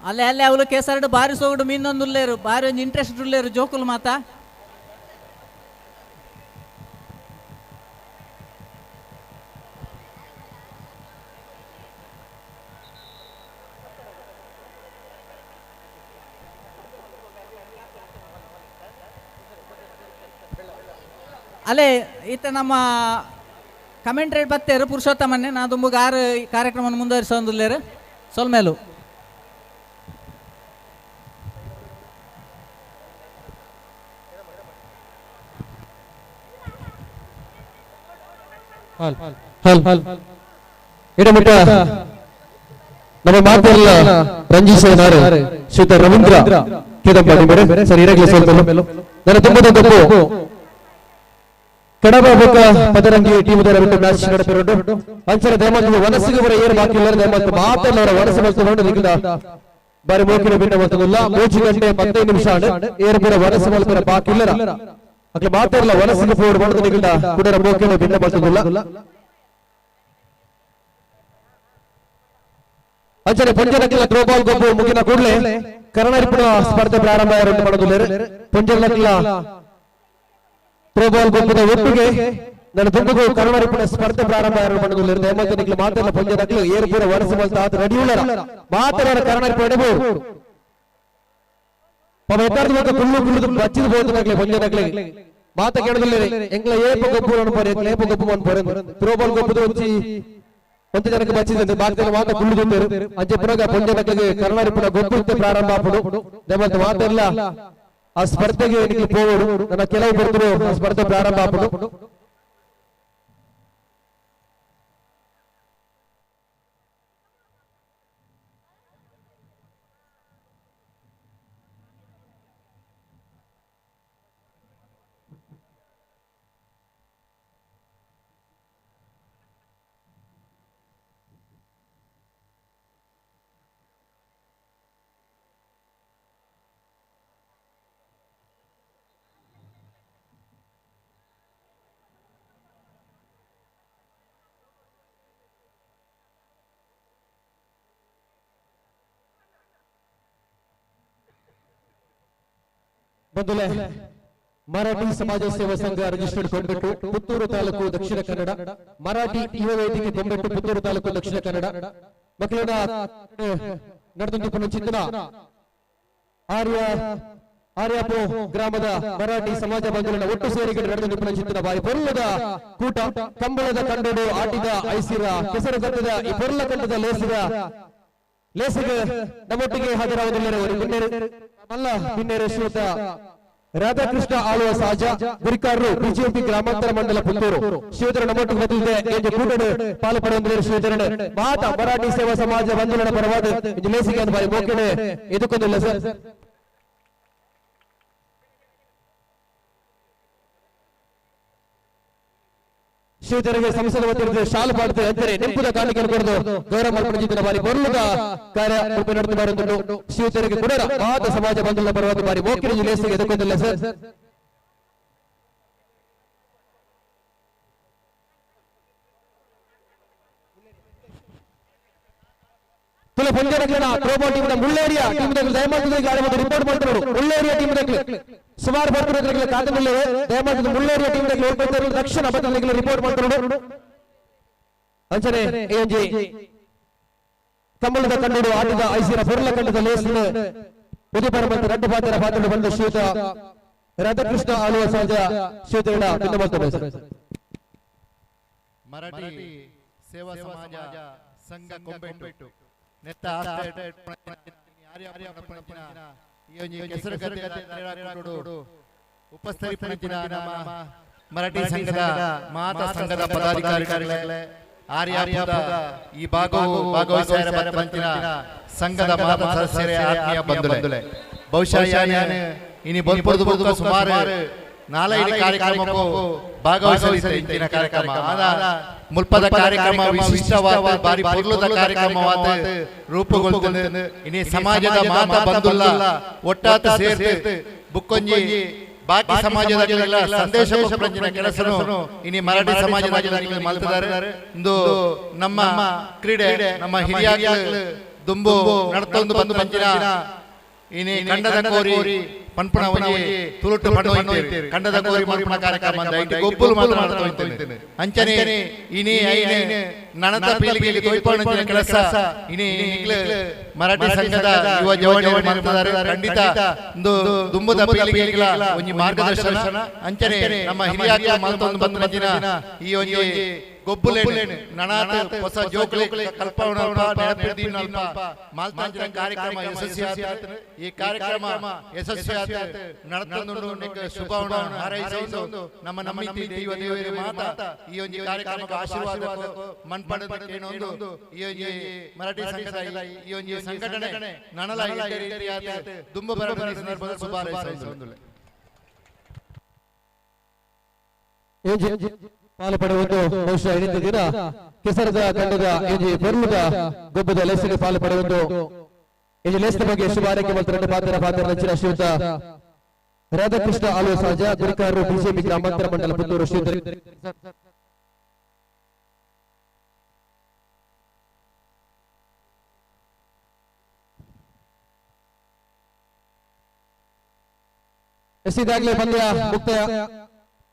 Speaker 13: ಅಲ್ಲೇ ಅವಳು ಕೇಸರಡು ಬಾರಿ ಸೋಗಡು ಮೀನೊಂದುಲ್ಲೇರು ಬಾರಿ ಒಂದು ಇಂಟ್ರೆಸ್ಟ್ ಉಳ್ಳೇರು ಜೋಕುಲು ಮಾತ ಅಲ್ಲೇ ಈತ ನಮ್ಮ ಕಮೆಂಟ್ರೇಟ್ ಬತ್ತೇರು ಪುರುಷೋತ್ತಮನ್ನೇ ನಾ ದುಂಬುಗ ಆರು ಕಾರ್ಯಕ್ರಮವನ್ನು ಮುಂದುವರಿಸೊಂದುಲ್ಲೇರು ಸೊಲ್ಮೇಲು
Speaker 10: ಇಡಮಿಟ ನಮ್ಮ ಮಾತೆಲ್ಲ ರಂಜಿಸಿದ್ದಾರೆ ಶ್ರೀತ ರವೀಂದ್ರ ಕೇದಂಪಾಡಿ ಬೇರೆ ಸರ್ ಇರಲಿ ಸ್ವಲ್ಪ ನನ್ನ ತುಂಬದ ತಪ್ಪು ಕಡಬ ಬೊಕ್ಕ ಪದರಂಗಿ ಟೀಮ್ ಬಿಟ್ಟು ಮ್ಯಾಚ್ ನಡಪಿರೋದು ಅಂಚರ ದಯಮಾಡಿ ವನಸಿಗೆ ಬರ ಏರು ಬಾಕಿ ಇಲ್ಲ ದಯಮಾಡಿ ಮಾತಲ್ಲ ವನಸು ಮಲ್ಕೊಂಡು ನಿಗಿದ ಬಾರಿ ಮೋಕಿನ ಬಿಟ್ಟ ಮತ್ತಲ್ಲ 3 ಗಂಟೆ 15 ನಿಮಿಷ ಏರು ಬರ ವನಸು ಮಲ್ಕರ ಬಾಕಿ ಇಲ್ಲ ಅಕ್ಕೆ ಮಾತಲ್ಲ ವನಸಿಗೆ ಫೋರ್ಡ್ ಮಾಡಿದ ನಿಗಿದ ಕುಡರ ಮೋಕಿನ ಬಿಟ್ಟ ಮತ್ತಲ್ಲ ಅಂಚನೆ ಪಂಜನಕ್ಕಿಲ್ಲ ಥ್ರೋ ಬಾಲ್ ಗೊಬ್ಬು ಮುಗಿನ ಕೂಡಲೇ ಕರ್ನಾಟಕ ಸ್ಪರ್ಧೆ ಪ್ರಾರಂಭ ಮಾಡೋದಿಲ್ಲ ಪಂಜನಕ್ಕಿಲ್ಲ ಥ್ರೋ ಬಾಲ್ ಗೊಬ್ಬದ ಒಟ್ಟಿಗೆ ನನ್ನ ದುಂಬು ಕರ್ನಾಟಕ ಸ್ಪರ್ಧೆ ಪ್ರಾರಂಭ ಮಾಡೋದಿಲ್ಲ ದಯಮಾಡಿ ಮಾತೆಲ್ಲ ಪಂಜನಕ್ಕಿಲ್ಲ ಏರು ಪೂರ ವರಸು ಮಲ್ತ ಅದು ರೆಡಿಯುಳ್ಳರ ಮಾತಾಡ ಕರ್ನಾಟಕ ಎಡಬಹುದು ಪವಿತ್ರ ಕುಳ್ಳು ಬಚ್ಚಿದ ಬೋತನಕ್ಲೆ ಪಂಜನಕ್ಲೆ ಮಾತ ಕೇಳದಿಲ್ಲ ಎಂಗ್ಲ ಏಪ ಗೊಬ್ಬು ಅನ್ಬೋರೆ ಏಪ ಗೊಬ್ಬು ಅನ್ಬೋರೆ ಥ್ರೋ ಬಾಲ್ ಗೊಬ್ಬದ వచ్చి కొంత ಜನಕ್ಕೆ ಬಚ್ಚಿದೆ ಬಾಕ್ತನ ಮಾತ ಕುಳ್ಳುದಿದ್ದರು ಅಂಚೆ ಪುರಗ ಪಂಜನಕ್ಕೆ ಕರ್ನಾಟಕ ಗೊಬ್ಬುತ್ತೆ ಪ್ರಾರಂಭ ಆಪಡು ದಯಮಾಡಿ ಮಾತೆಲ್ಲ ಆ ಸ್ಪರ್ಧೆಗೆ ನಿಮಗೆ ಹೋಗೋರು ನನ್ನ ಕೆಲವು ಬರ್ತರು ಆ ಸ್ಪರ್ಧೆ ಪ್ರಾರಂಭ ಆಪಡು ಬಂಧುಗಳೇ ಮರಾಠಿ ಸಮಾಜ ಸೇವಾ ಸಂಘ ರಿಜಿಸ್ಟರ್ಡ್ ಕೊಂಡ್ಬಿಟ್ಟು ಪುತ್ತೂರು ತಾಲೂಕು ದಕ್ಷಿಣ ಕನ್ನಡ ಮರಾಠಿ ಯುವ ವೇದಿಕೆ ಕೊಂಡ್ಬಿಟ್ಟು ಪುತ್ತೂರು ತಾಲೂಕು ದಕ್ಷಿಣ ಕನ್ನಡ ಮಕ್ಕಳ ನಡೆದಂತ ಚಿಂತನ ಆರ್ಯಾಪು ಗ್ರಾಮದ ಮರಾಠಿ ಸಮಾಜ ಬಂಧುಗಳ ಒಟ್ಟು ಸೇರಿಗೆ ನಡೆದಂತ ಚಿಂತನ ಬಾರಿ ಪೊರ್ಲದ ಕೂಟ ಕಂಬಳದ ಕಂಡೋಡು ಆಟಿದ ಐಸಿರ ಕೆಸರು ಕಟ್ಟದ ಈ ಪೊರ್ಲ ಕಂಡದ ಲೇಸಿಗೆ ನಮ್ಮೊಟ್ಟಿಗೆ ಹಾಜರಾಗುವುದಿಲ್ಲ ಅಲ್ಲ ಹಿನ್ನೆಲೆ ಶ್ರೀಯುತ ರಾಧಾಕೃಷ್ಣ ಆಳುವ ಸಹಜ ಗುರಿಕಾರರು ಬಿಜೆಪಿ ಗ್ರಾಮಾಂತರ ಮಂಡಲ ಪುತ್ತೂರು ಶ್ರೀಯುತರ ನಮ್ಮೊಟ್ಟಿಗೆ ಬಂದಿದೆ ಕೂಟಡು ಪಾಲು ಪಡೆಯುವ ಶ್ರೀಯುತರನೆ ಮಾತ ಮರಾಠಿ ಸೇವಾ ಸಮಾಜ ಬಂಧುಗಳ ಪರವಾದ ಲೇಸಿಗೆ ಅಂತ ಬಾರಿ ಮೋಕೆಡೆ ಎದುಕೊಂಡಿಲ್ಲ ಸರ್ ಶ್ರೀಯುತರಿಗೆ ಸಂಸದ ವತಿಯಿಂದ ಶಾಲು ಪಾಡ್ತೆ ಅಂದರೆ ನೆಂಪುದ ಕಾಣಿಕೆ ಕೊಡದು ಗೌರವ ಮಾಡ್ಕೊಂಡಿದ್ದ ಬಾರಿ ಬರುವುದ ಕಾರ್ಯ ನಡೆದುಕೊಂಡು ಶ್ರೀಯುತರಿಗೆ ಕೂಡ ಮಾತ ಸಮಾಜ ಬಂಧುಗಳ ಪರವಾಗಿ ಬಾರಿ ಮೋಕಿನ ಜಿಲ್ಲೆಗೆ ಎದುಕೊಂಡಿಲ್ಲ ಸರ್ ತುಲ ಪಂಜರಕ್ಕಿನ ಥ್ರೋಬಾಲ್ ಟೀಮ್ ಮುಳ್ಳೇರಿಯಾ ಟೀಮ್ ದಯಮಾಡಿ ಆಡಬಹುದು ರಿಪೋರ್ಟ್ ಮಾಡ್ತಾರೆ ಮುಳ್ಳೇರಿಯಾ ಟೀಮ್ ಸುಮಾರು ಬರ್ತಿರೋದ್ರಲ್ಲಿ ಕಾತನಲ್ಲಿ ದಯಮಾಡಿ ಮುಳ್ಳೇರಿಯಾ ಟೀಮ್ ಹೋಗ್ತಾರೆ ತಕ್ಷಣ ಬದಲಿಗೆ ರಿಪೋರ್ಟ್ ಮಾಡ್ತಾರೆ ಅಂಚನೆ ಎಎನ್ಜಿ ಕಂಬಳದ ಕಣ್ಣುಡು ಆಟದ ಐಸಿರ ಪೊರ್ಲ ಕಂಡದ ಲೇಸಿನ ಉದಿಪರ ಬಂದ ರಡ್ಡು ಪಾತ್ರ ಬಂದ ಶ್ರೀಯುತ ರಾಧಾಕೃಷ್ಣ ಆಳುವ ಸಹಜ ಶ್ರೀಯುತಗಳ ಭಿನ್ನ ಮಾಡ್ತಾರೆ
Speaker 2: ಮರಾಠಿ ಸೇವಾ ಸಮಾಜ ಸಂಘ ಕೊಂಬೆಟ್ಟು ನೆತ್ತ ಉಪಸ್ಥಿತ ನಮ್ಮ ಮರಾಠಿ ಸಂಘದ ಮಾತಾ ಸಂಘದ ಪದಾಧಿಕಾರಿಗಳೇ ಆರ್ಯಾಪದ ಈ ಭಾಗವಹಿಸಿದ ಸಂಘದ ಮಾತಾ ಸದಸ್ಯರೇ ಆತ್ಮೀಯ ಬಂಧುಗಳೇ ಬಹುಶಃ ಇನಿ ಬಂದು ಸುಮಾರು 4 ಕಾರ್ಯಕ್ರಮಕ್ಕೂ ಭಾಗವಹಿಸಲಿದೆ ಇಂದಿನ ಕಾರ್ಯಕ್ರಮ ಮುಲ್ಪದ ಕಾರ್ಯಕ್ರಮ ವಿಶಿಷ್ಟವಾದ ಬಾರಿ ಪೊರ್ಲುದ ಕಾರ್ಯಕ್ರಮವಾದ ರೂಪುಗೊಳ್ಳುತ್ತದೆ ಇನಿ ಸಮಾಜದ ಮಾತಾ ಬಂಧುಲ್ಲ ಒಟ್ಟಾತ ಸೇರ್ತೆ ಬುಕ್ಕೊಂಜಿ ಬಾಕಿ ಸಮಾಜದ ಸಂದೇಶ ಕೊಡುವ ಕೆಲಸವನ್ನು ಇನಿ ಮರಾಠಿ ಸಮಾಜದಲ್ಲಿ ಮಾಡ್ತಿದ್ದಾರೆ ಇಂದು ನಮ್ಮ ಕ್ರೀಡೆ ನಮ್ಮ ಹಿರಿಯರು ದುಂಬು ನಡ್ತೊಂದು ಬಂದು ಬಂದಿನ ಇನಿ ಕಂಡದ ಕೋರಿ ಪನ್ಪಣ ತುಳುಟ್ಟು ಪಣ್ಣು ಕಂಡದ ಕೋರಿ ಪನ್ಪಣ ಕಾರ್ಯಕ್ರಮ ಗೊಬ್ಬಲು ಮಾತನಾಡ್ತೇನೆ ಅಂಚನೆ ಇನಿ ಐನೆ ನನದ ಪೀಳಿಗೆಗೆ ತೋಯ್ಪಣ ಕೆಲಸ ಇನಿ ಮರಾಠಿ ಸಂಘದ ಯುವ ಜವಾನಿಯರು ಮಾಡ್ತಿದ್ದಾರೆ ಖಂಡಿತ ಒಂದು ದುಂಬದ ಪೀಳಿಗೆಗೆ ಒಂದು ಮಾರ್ಗದರ್ಶನ ಅಂಚನೆ ನಮ್ಮ ಹಿರಿಯ ಮಾತೊಂದು ಬಂದು ಬಂದಿನ ಈ ಒಂದು ಗೊಬ್ಬುಲೇನೆ ನನಾತ ಹೊಸ ಜೋಕುಲೆ ಕಲ್ಪವನಲ್ಪ ನೆನಪಿದೀನಲ್ಪ ಮಾಲ್ತಾಂಜನ ಕಾರ್ಯಕ್ರಮ ಯಶಸ್ವಿಯಾದ ಈ ಕಾರ್ಯಕ್ರಮ ಯಶಸ್ವಿಯಾದ ನಡೆದುಕೊಂಡು ನಿಮಗೆ ಶುಭವನ್ನು ಹಾರೈಸುವುದು ನಮ್ಮ ನಮ್ಮಿತಿ ದೇವರಿಗೆ ಮಾತಾ ಈ ಒಂದು ಕಾರ್ಯಕ್ರಮಕ್ಕೆ ಆಶೀರ್ವಾದ ಮನ್ಪಡದಕ್ಕೆ ಒಂದು ಈ ಮರಾಠಿ ಸಂಘದ ಈ ಒಂದು ಸಂಘಟನೆ ನನಲ ಇದೇ ರೀತಿಯಾದ ದುಂಬ ಬರಬರ ಸಂದರ್ಭದಲ್ಲಿ ಶುಭ ಹಾರೈಸುವುದು
Speaker 10: ಪಾಲು ಪಡೆಯುವುದು ಬಹುಶಃ ಇಂದು ದಿನ ಕೆಸರದ ತಂಡದ ಇಂಜಿ ಬರ್ಲುದ ಗೊಬ್ಬದ ಲೇಸಿಗೆ ಪಾಲು ಪಡೆಯುವುದು ಇಂಜಿ ಲೇಸಿನ ಬಗ್ಗೆ ಶುಭ ಆರೈಕೆ ಮಾಡ್ತಾರೆ ಪಾತ್ರ ನಂಚಿನ ಶ್ರೀಯುತ ರಾಧಾಕೃಷ್ಣ ಆಲೋ ಸಹಜ ಗುರಿಕಾರರು ಬಿಜೆಪಿ ಗ್ರಾಮಾಂತರ ಮಂಡಲ ಪುತ್ತೂರು ಶ್ರೀಧರಿ ಎಸಿದಾಗಲೇ ಪಂದ್ಯ ಮುಕ್ತಾಯ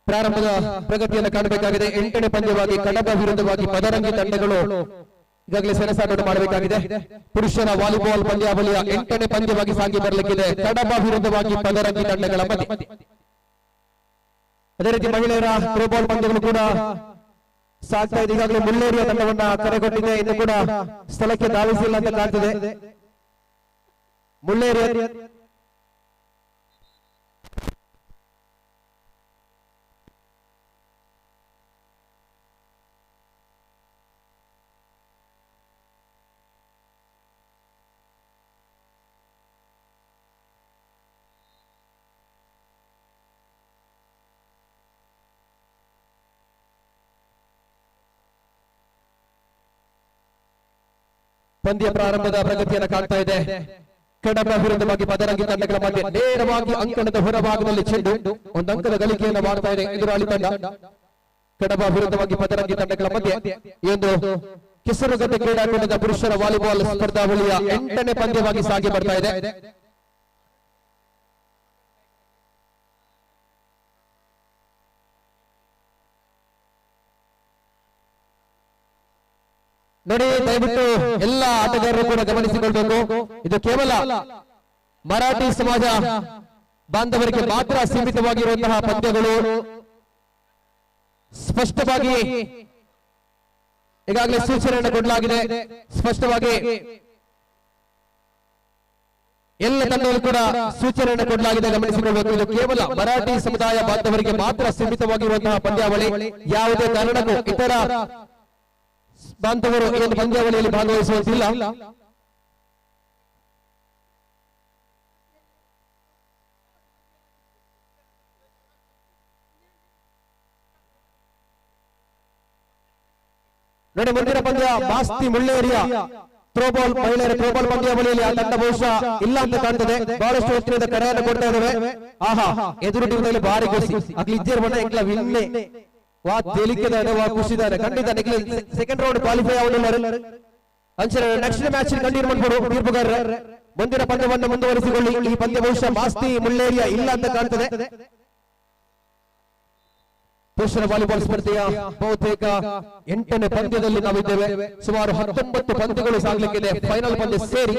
Speaker 10: ಪ್ರಾರಂಭದ ಪ್ರಗತಿಯನ್ನು ಕಾಣಬೇಕಾಗಿದೆ. 8ನೇ ಪಂದ್ಯವಾಗಿ ಕಡಬ ವಿರುದ್ಧವಾಗಿ ಪದರಂಗಿ ತಂಡಗಳು ಈಗಾಗಲೇ ಸೆಣಸಾಟ ಮಾಡಬೇಕಾಗಿದೆ. ಪುರುಷರ ವಾಲಿಬಾಲ್ ಪಂದ್ಯಾವಳಿಯ 8ನೇ ಪಂದ್ಯವಾಗಿ ಸಾಗಿ ಬರಲಿಕ್ಕಿದೆ ಕಡಬ ವಿರುದ್ಧವಾಗಿ ಪದರಂಗಿ ತಂಡಗಳ ಮಧ್ಯೆ. ಅದೇ ರೀತಿ ಮಹಿಳೆಯರ ಥ್ರೋಬಾಲ್ ಪಂದ್ಯಗಳು ಕೂಡ ಸಾಗ್ತಾ ಇದೆ. ಈಗಾಗಲೇ ಮುಳ್ಳೇರಿಯ ತಂಡವನ್ನ ಕರೆಗೊಟ್ಟಿದೆ. ಇನ್ನು ಕೂಡ ಸ್ಥಳಕ್ಕೆ ಧಾವಿಸಿಲ್ಲ ಅಂತ ಕಾಣ್ತದೆ. ಮುಳ್ಳೇರಿಯ ಪಂದ್ಯ ಪ್ರಾರಂಭದ ಪ್ರಗತಿಯನ್ನು ಕಾಣ್ತಾ ಇದೆ. ಕಡಬ ವಿರುದ್ಧವಾಗಿ ಪದರಂಗಿ ತಂಡಗಳ ಮಧ್ಯೆ ನೇರವಾಗಿ ಅಂಕಣದ ಹೊರಭಾಗದಲ್ಲಿ ಚೆಂಡು ಒಂದು ಅಂಕದ ಗಳಿಕೆಯನ್ನು ಮಾಡ್ತಾ ಇದೆ ಎದುರಾಳಿ ತಂಡ. ಕಡಬ ವಿರುದ್ಧವಾಗಿ ಪದರಂಗಿ ತಂಡಗಳ ಮಧ್ಯೆ ಈ ಒಂದು ಕೆಸರುಗದ್ದೆ ಕ್ರೀಡಾಕೂಟದ ಪುರುಷರ ವಾಲಿಬಾಲ್ ಸ್ಪರ್ಧಾವಳಿಯ 8ನೇ ಪಂದ್ಯವಾಗಿ ಸಾಗಿ ಬರ್ತಾ ಇದೆ. ನೋಡಿ, ದಯವಿಟ್ಟು ಎಲ್ಲ ಆಟಗಾರರು ಕೂಡ ಗಮನಿಸಿಕೊಳ್ಬೇಕು. ಇದು ಕೇವಲ ಮರಾಠಿ ಸಮಾಜ ಬಾಂಧವರಿಗೆ ಮಾತ್ರ ಸೀಮಿತವಾಗಿರುವಂತಹ ಪಂದ್ಯಗಳು. ಸ್ಪಷ್ಟವಾಗಿ ಈಗಾಗಲೇ ಸೂಚನೆಯನ್ನು ಕೊಡಲಾಗಿದೆ. ಸ್ಪಷ್ಟವಾಗಿ ಎಲ್ಲ ತಂಡಗಳು ಕೂಡ ಸೂಚನೆಯನ್ನು ಕೊಡಲಾಗಿದೆ, ಗಮನಿಸಿಕೊಳ್ಳಬೇಕು. ಇದು ಕೇವಲ ಮರಾಠಿ ಸಮುದಾಯ ಬಾಂಧವರಿಗೆ ಮಾತ್ರ ಸೀಮಿತವಾಗಿರುವಂತಹ ಪಂದ್ಯಾವಳಿ. ಯಾವುದೇ ಕಾರಣಕ್ಕೂ ಇತರ ಬಾಂಧವರು ಏನು ಪಂದ್ಯಾವಳಿಯಲ್ಲಿ ಭಾಗವಹಿಸುವಂತಿಲ್ಲ. ನೋಡಿ, ಮುಂದಿನ ಪಂದ್ಯ ಮಾಸ್ತಿ ಮುಳ್ಳೇರಿಯ ಥ್ರೋಬಾಲ್ ಮಹಿಳೆಯರ ಥ್ರೋಬಾಲ್ ಪಂದ್ಯಾವಳಿಯಲ್ಲಿ ಆ ತಂಡ ಬಹುಶಃ ಇಲ್ಲ ಅಂತ ಕಾಣ್ತದೆ. ಬಹಳಷ್ಟು ಹೊತ್ತಿನಿಂದ ಕರೆಯನ್ನು ಕೊಡ್ತಾ ಇದ್ದೇವೆ. ಆಹಾ, ಎದುರು ಟೀಮ್ನಲ್ಲಿ ಭಾರಿ ಖುಷಿ ಆಗ್ಲಿ ಇದ್ದೇರ್ ಬಣ್ಣ ಎಂಕ್ಲ ವಿನ್ನೆ ವಾ ತೇಲಿಕೆದಾರೆ ವಾ ಖುಷಿದಾರೆ ಖಂಡಿತ ನಿಕ್ಲ ಸೆಕೆಂಡ್ ರೌಂಡ್ ಕ್ವಾಲಿಫೈ ಆಗುವುದಿಲ್ಲ. ಅಂಚೆ ನೆಕ್ಸ್ಟ್ ಮ್ಯಾಚ್ ಕಂಟಿನ್ಯೂ ಮಾಡ್ಬೋದು ತೀರ್ಪುಗಾರರೇ. ಮುಂದಿನ ಪಂದ್ಯವನ್ನು ಮುಂದುವರಿಸಿಕೊಳ್ಳಿ. ಈ ಪಂದ್ಯ ಬಹುಶಃ ಮಾಸ್ತಿ ಮುಳ್ಳೇರಿಯ ಇಲ್ಲ ಅಂತ ಕಾಣ್ತದೆ. ಪುರುಷರ ವಾಲಿಬಾಲ್ ಸ್ಪರ್ಧೆಯ ಬಹುತೇಕ 8ನೇ ಪಂದ್ಯದಲ್ಲಿ ನಾವಿದ್ದೇವೆ. ಸುಮಾರು 19 ಪಂದ್ಯಗಳು ಸಾಗಲಿಕ್ಕಿದೆ. ಫೈನಲ್ ಪಂದ್ಯ ಸೇರಿ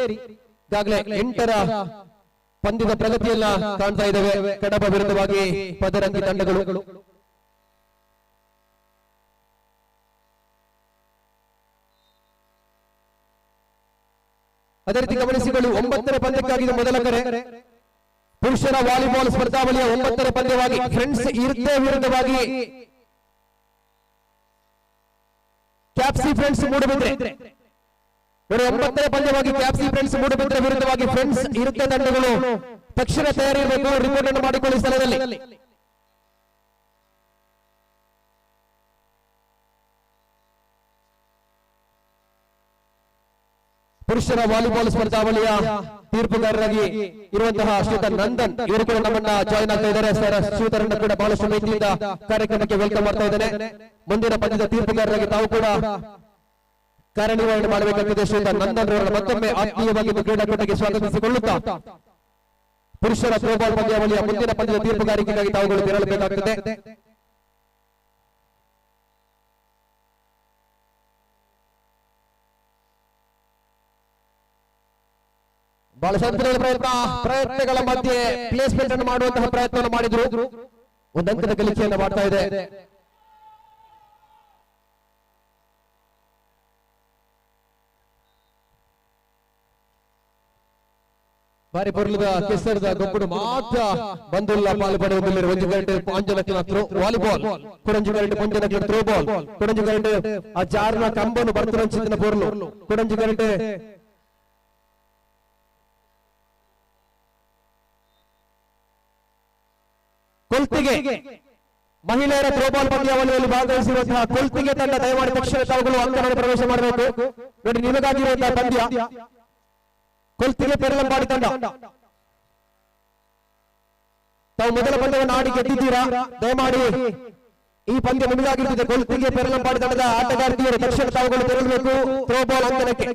Speaker 10: ಈಗಾಗಲೇ 8ರ ಪಂದ್ಯದ ಪ್ರಗತಿಯನ್ನ ಕಾಣ್ತಾ ಇದ್ದೇವೆ. ಕಡಬ ವಿರುದ್ಧವಾಗಿ ಪದರಂಗಿ ತಂಡಗಳು. ಅದೇ ರೀತಿ ಗಮನಿಸಿಕೊಳ್ಳಿ, 9ನೇ ಪಂದ್ಯಕ್ಕಾಗಿ ಮೊದಲ ಕರೆ. ಪುರುಷರ ವಾಲಿಬಾಲ್ ಸ್ಪರ್ಧಾವಳಿಯ 9ನೇ ಪಂದ್ಯವಾಗಿ ಫ್ರೆಂಡ್ಸ್ ಇರ್ತೆ ವಿರುದ್ಧವಾಗಿ ಕ್ಯಾಪ್ಸಿ ಫ್ರೆಂಡ್ಸ್ ಮೂಡಬಿದ್ರೆ. 9ನೇ ಪಂದ್ಯವಾಗಿ ಕ್ಯಾಪ್ಸಿ ಫ್ರೆಂಡ್ಸ್ ಮೂಡಬಿದ್ರೆ ವಿರುದ್ಧವಾಗಿ ಫ್ರೆಂಡ್ಸ್ ಇರ್ತೆ ತಂಡಗಳು ತಕ್ಷಣ ತಯಾರಿ ಇರಬೇಕು. ರಿಪೋರ್ಟ್ ಅನ್ನು ಮಾಡಿಕೊಳ್ಳಿ ಸ್ಥಳದಲ್ಲಿ. ಪುರುಷರ ವಾಲಿಬಾಲ್ ಸ್ಪರ್ಧಾವಳಿಯ ತೀರ್ಪುಗಾರರಾಗಿ ಇರುವಂತಹ ಶ್ರೀಯುತ ನಂದನ್ ಇವರು ಕೂಡ ನಮ್ಮನ್ನ ಜಾಯಿನ್ ಆಗ್ತಾ ಇದ್ದಾರೆ. ಸರ್, ಶ್ರೀಯುತರನ್ನ ಕೂಡ ಬಹಳಷ್ಟು ಪ್ರೀತಿಯಿಂದ ಕಾರ್ಯಕ್ರಮಕ್ಕೆ ವೆಲ್ಕಮ್ ಮಾಡ್ತಾ ಇದ್ದೇನೆ. ಮುಂದಿನ ಪಂದ್ಯದ ತೀರ್ಪುಗಾರರಾಗಿ ತಾವು ಕೂಡ ಕಾರ್ಯನಿರ್ವಹಣೆ ಮಾಡಬೇಕಾಗಿದೆ. ಶ್ರೀಯುತ ನಂದನ್ ಅವರನ್ನು ಮತ್ತೊಮ್ಮೆ ಆತ್ಮೀಯವಾಗಿ ಕ್ರೀಡಾಕೂಟಕ್ಕೆ ಸ್ವಾಗತಿಸಿಕೊಳ್ಳುತ್ತಾ ಪುರುಷರ ಥ್ರೋಬಾಲ್ ಪಂದ್ಯಾವಳಿಯ ಮುಂದಿನ ಪಂದ್ಯದ ತೀರ್ಪುಗಾರಿಕೆಗಾಗಿ ತಾವುಗಳು ತೆರಳಬೇಕಾಗುತ್ತದೆ. ಬಹಳ ಸಂತೃಪ್ತ ಪ್ರಯತ್ನಗಳ ಮಧ್ಯೆ ಪ್ಲೇಸ್ಮೆಂಟ್ ಅನ್ನು ಮಾಡುವಂತಹ ಪ್ರಯತ್ನವನ್ನು ಮಾಡಿದ್ರು. ಒಂದು ಅಂಕದ ಗಳಿಕೆಯನ್ನು ಮಾಡ್ತಾ ಇದೆ. ಬಾರಿ ಪೊರ್ಲದ ಕೆಸರದ ಗೊಬ್ಬಡು ಮಾತ್ರ ಬಂದುಲ್ಲ ಪಾಲು ಪಡೆಯುವುದಿಲ್ಲ. ಒಂದು ಗಂಟೆ ಪಾಂಜನಕ್ಕಿನ ಥ್ರೋ ವಾಲಿಬಾಲ್ ಕೊಡಂಜು ಗಂಟೆ ಪಂಜನಕ್ಕಿನ ಥ್ರೋ ಬಾಲ್ ಕೊಡಂಜು ಗಂಟೆ ಆ ಜಾರ್ನ ಕಂಬನು ಬರ್ತರಂಚಿನ ಪೊರ್ಲು ಕೊಡಂಜು ಗಂಟೆ ಕೊಲ್ತಿಗೆ ಮಹಿಳೆಯರ ಥ್ರೋಬಾಲ್ ಪಂದ್ಯಾವಳಿಯಲ್ಲಿ ಭಾಗವಹಿಸಿರುವಂತಹ ಕೊಲ್ತಿಗೆ ತಂಡ ದಯಮಾಡಿ ತಕ್ಷಣ ತಾವುಗಳು ಅಂಕಣವನ್ನು ಪ್ರವೇಶ ಮಾಡಬೇಕು. ನೋಡಿ, ನಿಮಗಾಗಿರುವಂತಹ ಪಂದ್ಯ ಕೊಲ್ತಿಗೆ ಪೆರಲಂಪಾಡಿ ತಂಡ. ತಾವು ಮೊದಲ ಪಂದ್ಯವನ್ನು ಆಡಿ ಗೆದ್ದಿದ್ದೀರಾ. ದಯಮಾಡಿ ಈ ಪಂದ್ಯ ನಿಮಗಾಗಿರುತ್ತದೆ. ಕೊಲ್ತಿಗೆ ಪೆರಲಂಪಾಡಿ ತಂಡದ ಆಟಗಾರ್ತಿಯರು ತಕ್ಷಣ ತಾವುಗಳು ತೆರಳಬೇಕು ಥ್ರೋಬಾಲ್ ಅಂಕಣಕ್ಕೆ.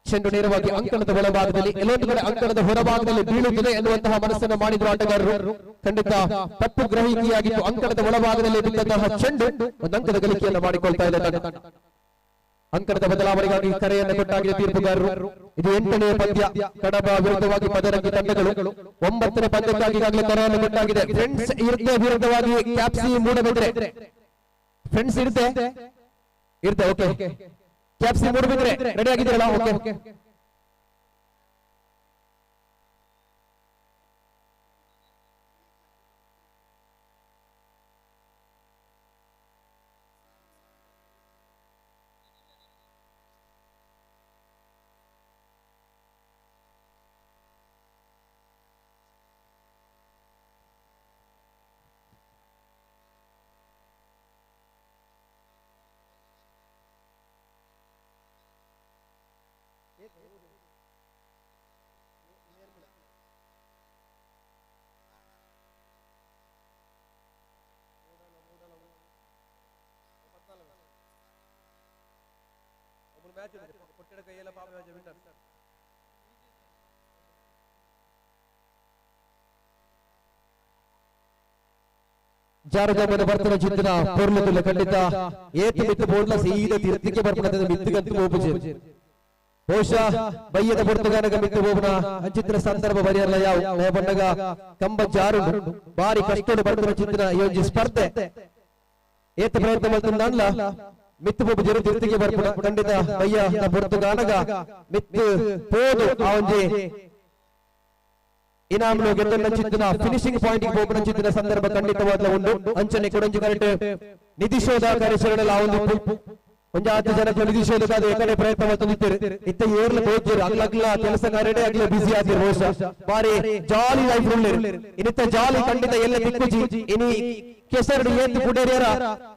Speaker 10: ಚೆಂಡು ನೇರವಾಗಿ ಅಂಕಣದ ಒಳಭಾಗದಲ್ಲಿ ಎಲ್ಲೊಂದು ಕಡೆ ಅಂಕಣದ ಹೊರಭಾಗದಲ್ಲಿ ಬೀಳುತ್ತದೆ ಎನ್ನುವಂತಹ ಮನಸ್ಸನ್ನು ಮಾಡಿದ್ರು ಆಟಗಾರರು. ಖಂಡಿತ ತಪ್ಪು ಗ್ರಹಿಕೆಯಾಗಿತ್ತು. ಅಂಕಣದ ಒಳಭಾಗದಲ್ಲಿ ಬಿದ್ದಂತಹ ಚೆಂಡು ಒಂದು ಅಂಕದ ಗಳಿಕೆಯನ್ನು ಮಾಡಿಕೊಳ್ತಾ ಇದೆ. ಅಂಕಣದ ಬದಲಾವಣೆಗಾಗಿ ಕರೆಯನ್ನು ಕೊಟ್ಟಾಗಿದೆ ತೀರ್ಪುಗಾರರು. ಇದು 8ನೇ ಪಂದ್ಯ. ಕಡಬ ವಿರುದ್ಧವಾಗಿ ಪದರಂಗಿ ತಂಡಗಳು 9ನೇ ಪಂದ್ಯಕ್ಕಾಗಿ ಈಗಾಗಲೇ ಕರೆಯನ್ನು ಕೊಟ್ಟಾಗಿದೆ. ಫ್ರೆಂಡ್ಸ್ ಇರುತ್ತೆ ವಿರುದ್ಧವಾಗಿ ಕ್ಯಾಪ್ಸಿ ಮೂಡಬಿದ್ರೆ. ಫ್ರೆಂಡ್ಸ್ ಇರುತ್ತೆ ಓಕೆ. ಕ್ಯಾಪ್ಸಿ ಮೂಡಬಿದ್ರೆ ರೆಡಿ ಆಗಿದ್ದೀರಲ್ಲ? ಓಕೆ. ಜಾರಜಾಮನ ಬರ್ತನ ಚಿಂತನ ಪೊರ್ಲುದಿಲ್ಲ. ಖಂಡಿತ ಏತು ಮಿತ್ತು ಬೋರ್ಲ ಸೀದ ತೀರ್ಥಕ್ಕೆ ಬರ್ಪಣದ ಮಿತ್ತುಗಂತು ಹೋಗುಜೆ ಬಹುಶಃ ಬಯ್ಯದ ಪುರ್ತಗಾನಗ ಮಿತ್ತು ಹೋಗುನ ಅಂಚಿತ್ರ ಸಂದರ್ಭ ಬರೆಯಲ್ಲ ಯಾವ ಬಣ್ಣಗ ಕಂಬ ಜಾರು ಬಾರಿ ಕಷ್ಟೋಡು ಬರ್ತನ ಚಿಂತನ ಈ ಒಂದು ಸ್ಪರ್ಧೆ ಏತ ಪ್ರಯತ್ನ ಮಾಡ್ತಂದಲ್ಲ ಮಿತ್ತು ಹೋಗು ಜರು ತೀರ್ಥಕ್ಕೆ ಬರ್ಪಣ. ಖಂಡಿತ ಬಯ್ಯ ಪುರ್ತಗಾನಗ ಮಿತ್ತು ಪೋದು ಆ ಒಂಜಿ ಇನಾಮ್ಲು ಗೆದ್ದನ್ನ ಚಿಂತನ ಫಿನಿಶಿಂಗ್ ಪಾಯಿಂಟ್ ಗೆ ಹೋಗುನ ಚಿಂತನ ಸಂದರ್ಭ ಖಂಡಿತವಾದ ಒಂದು ಅಂಚನೆ ಕೊಡಂಜಿ ಕರೆಕ್ಟ್ ನಿಧಿ ಶೋಧ ಕಾರ್ಯಾಚರಣೆಲ್ಲ ಆ ಒಂದು ಒಂದು 10 ಜನಕ್ಕೆ ನಿಧಿ ಶೋಧಕ್ಕಾದ ಏಕಡೆ ಪ್ರಯತ್ನ ಮಾಡ್ತಿದ್ದೀರಿ. ಇತ್ತ ಏರ್ಲು ಹೋಗ್ತೀರಿ ಅಗ್ಲಗ್ಲ ಕೆಲಸ ಕಾರ್ಯಡೆ ಆಗ್ಲೇ ಬಿಸಿ ಆಗಿರು. ಬಹುಶಃ ಬಾರಿ ಜಾಲಿ ಲೈಫ್ ಉಳ್ಳೇರು ಇನ್ನಿತ್ತ ಜಾಲಿ ಖಂಡಿತ ಎಲ್ಲ ದಿಕ್ಕುಜಿ ಇನಿ ಕೆಸರು ಏತ್ ಕುಡೇರಿಯರ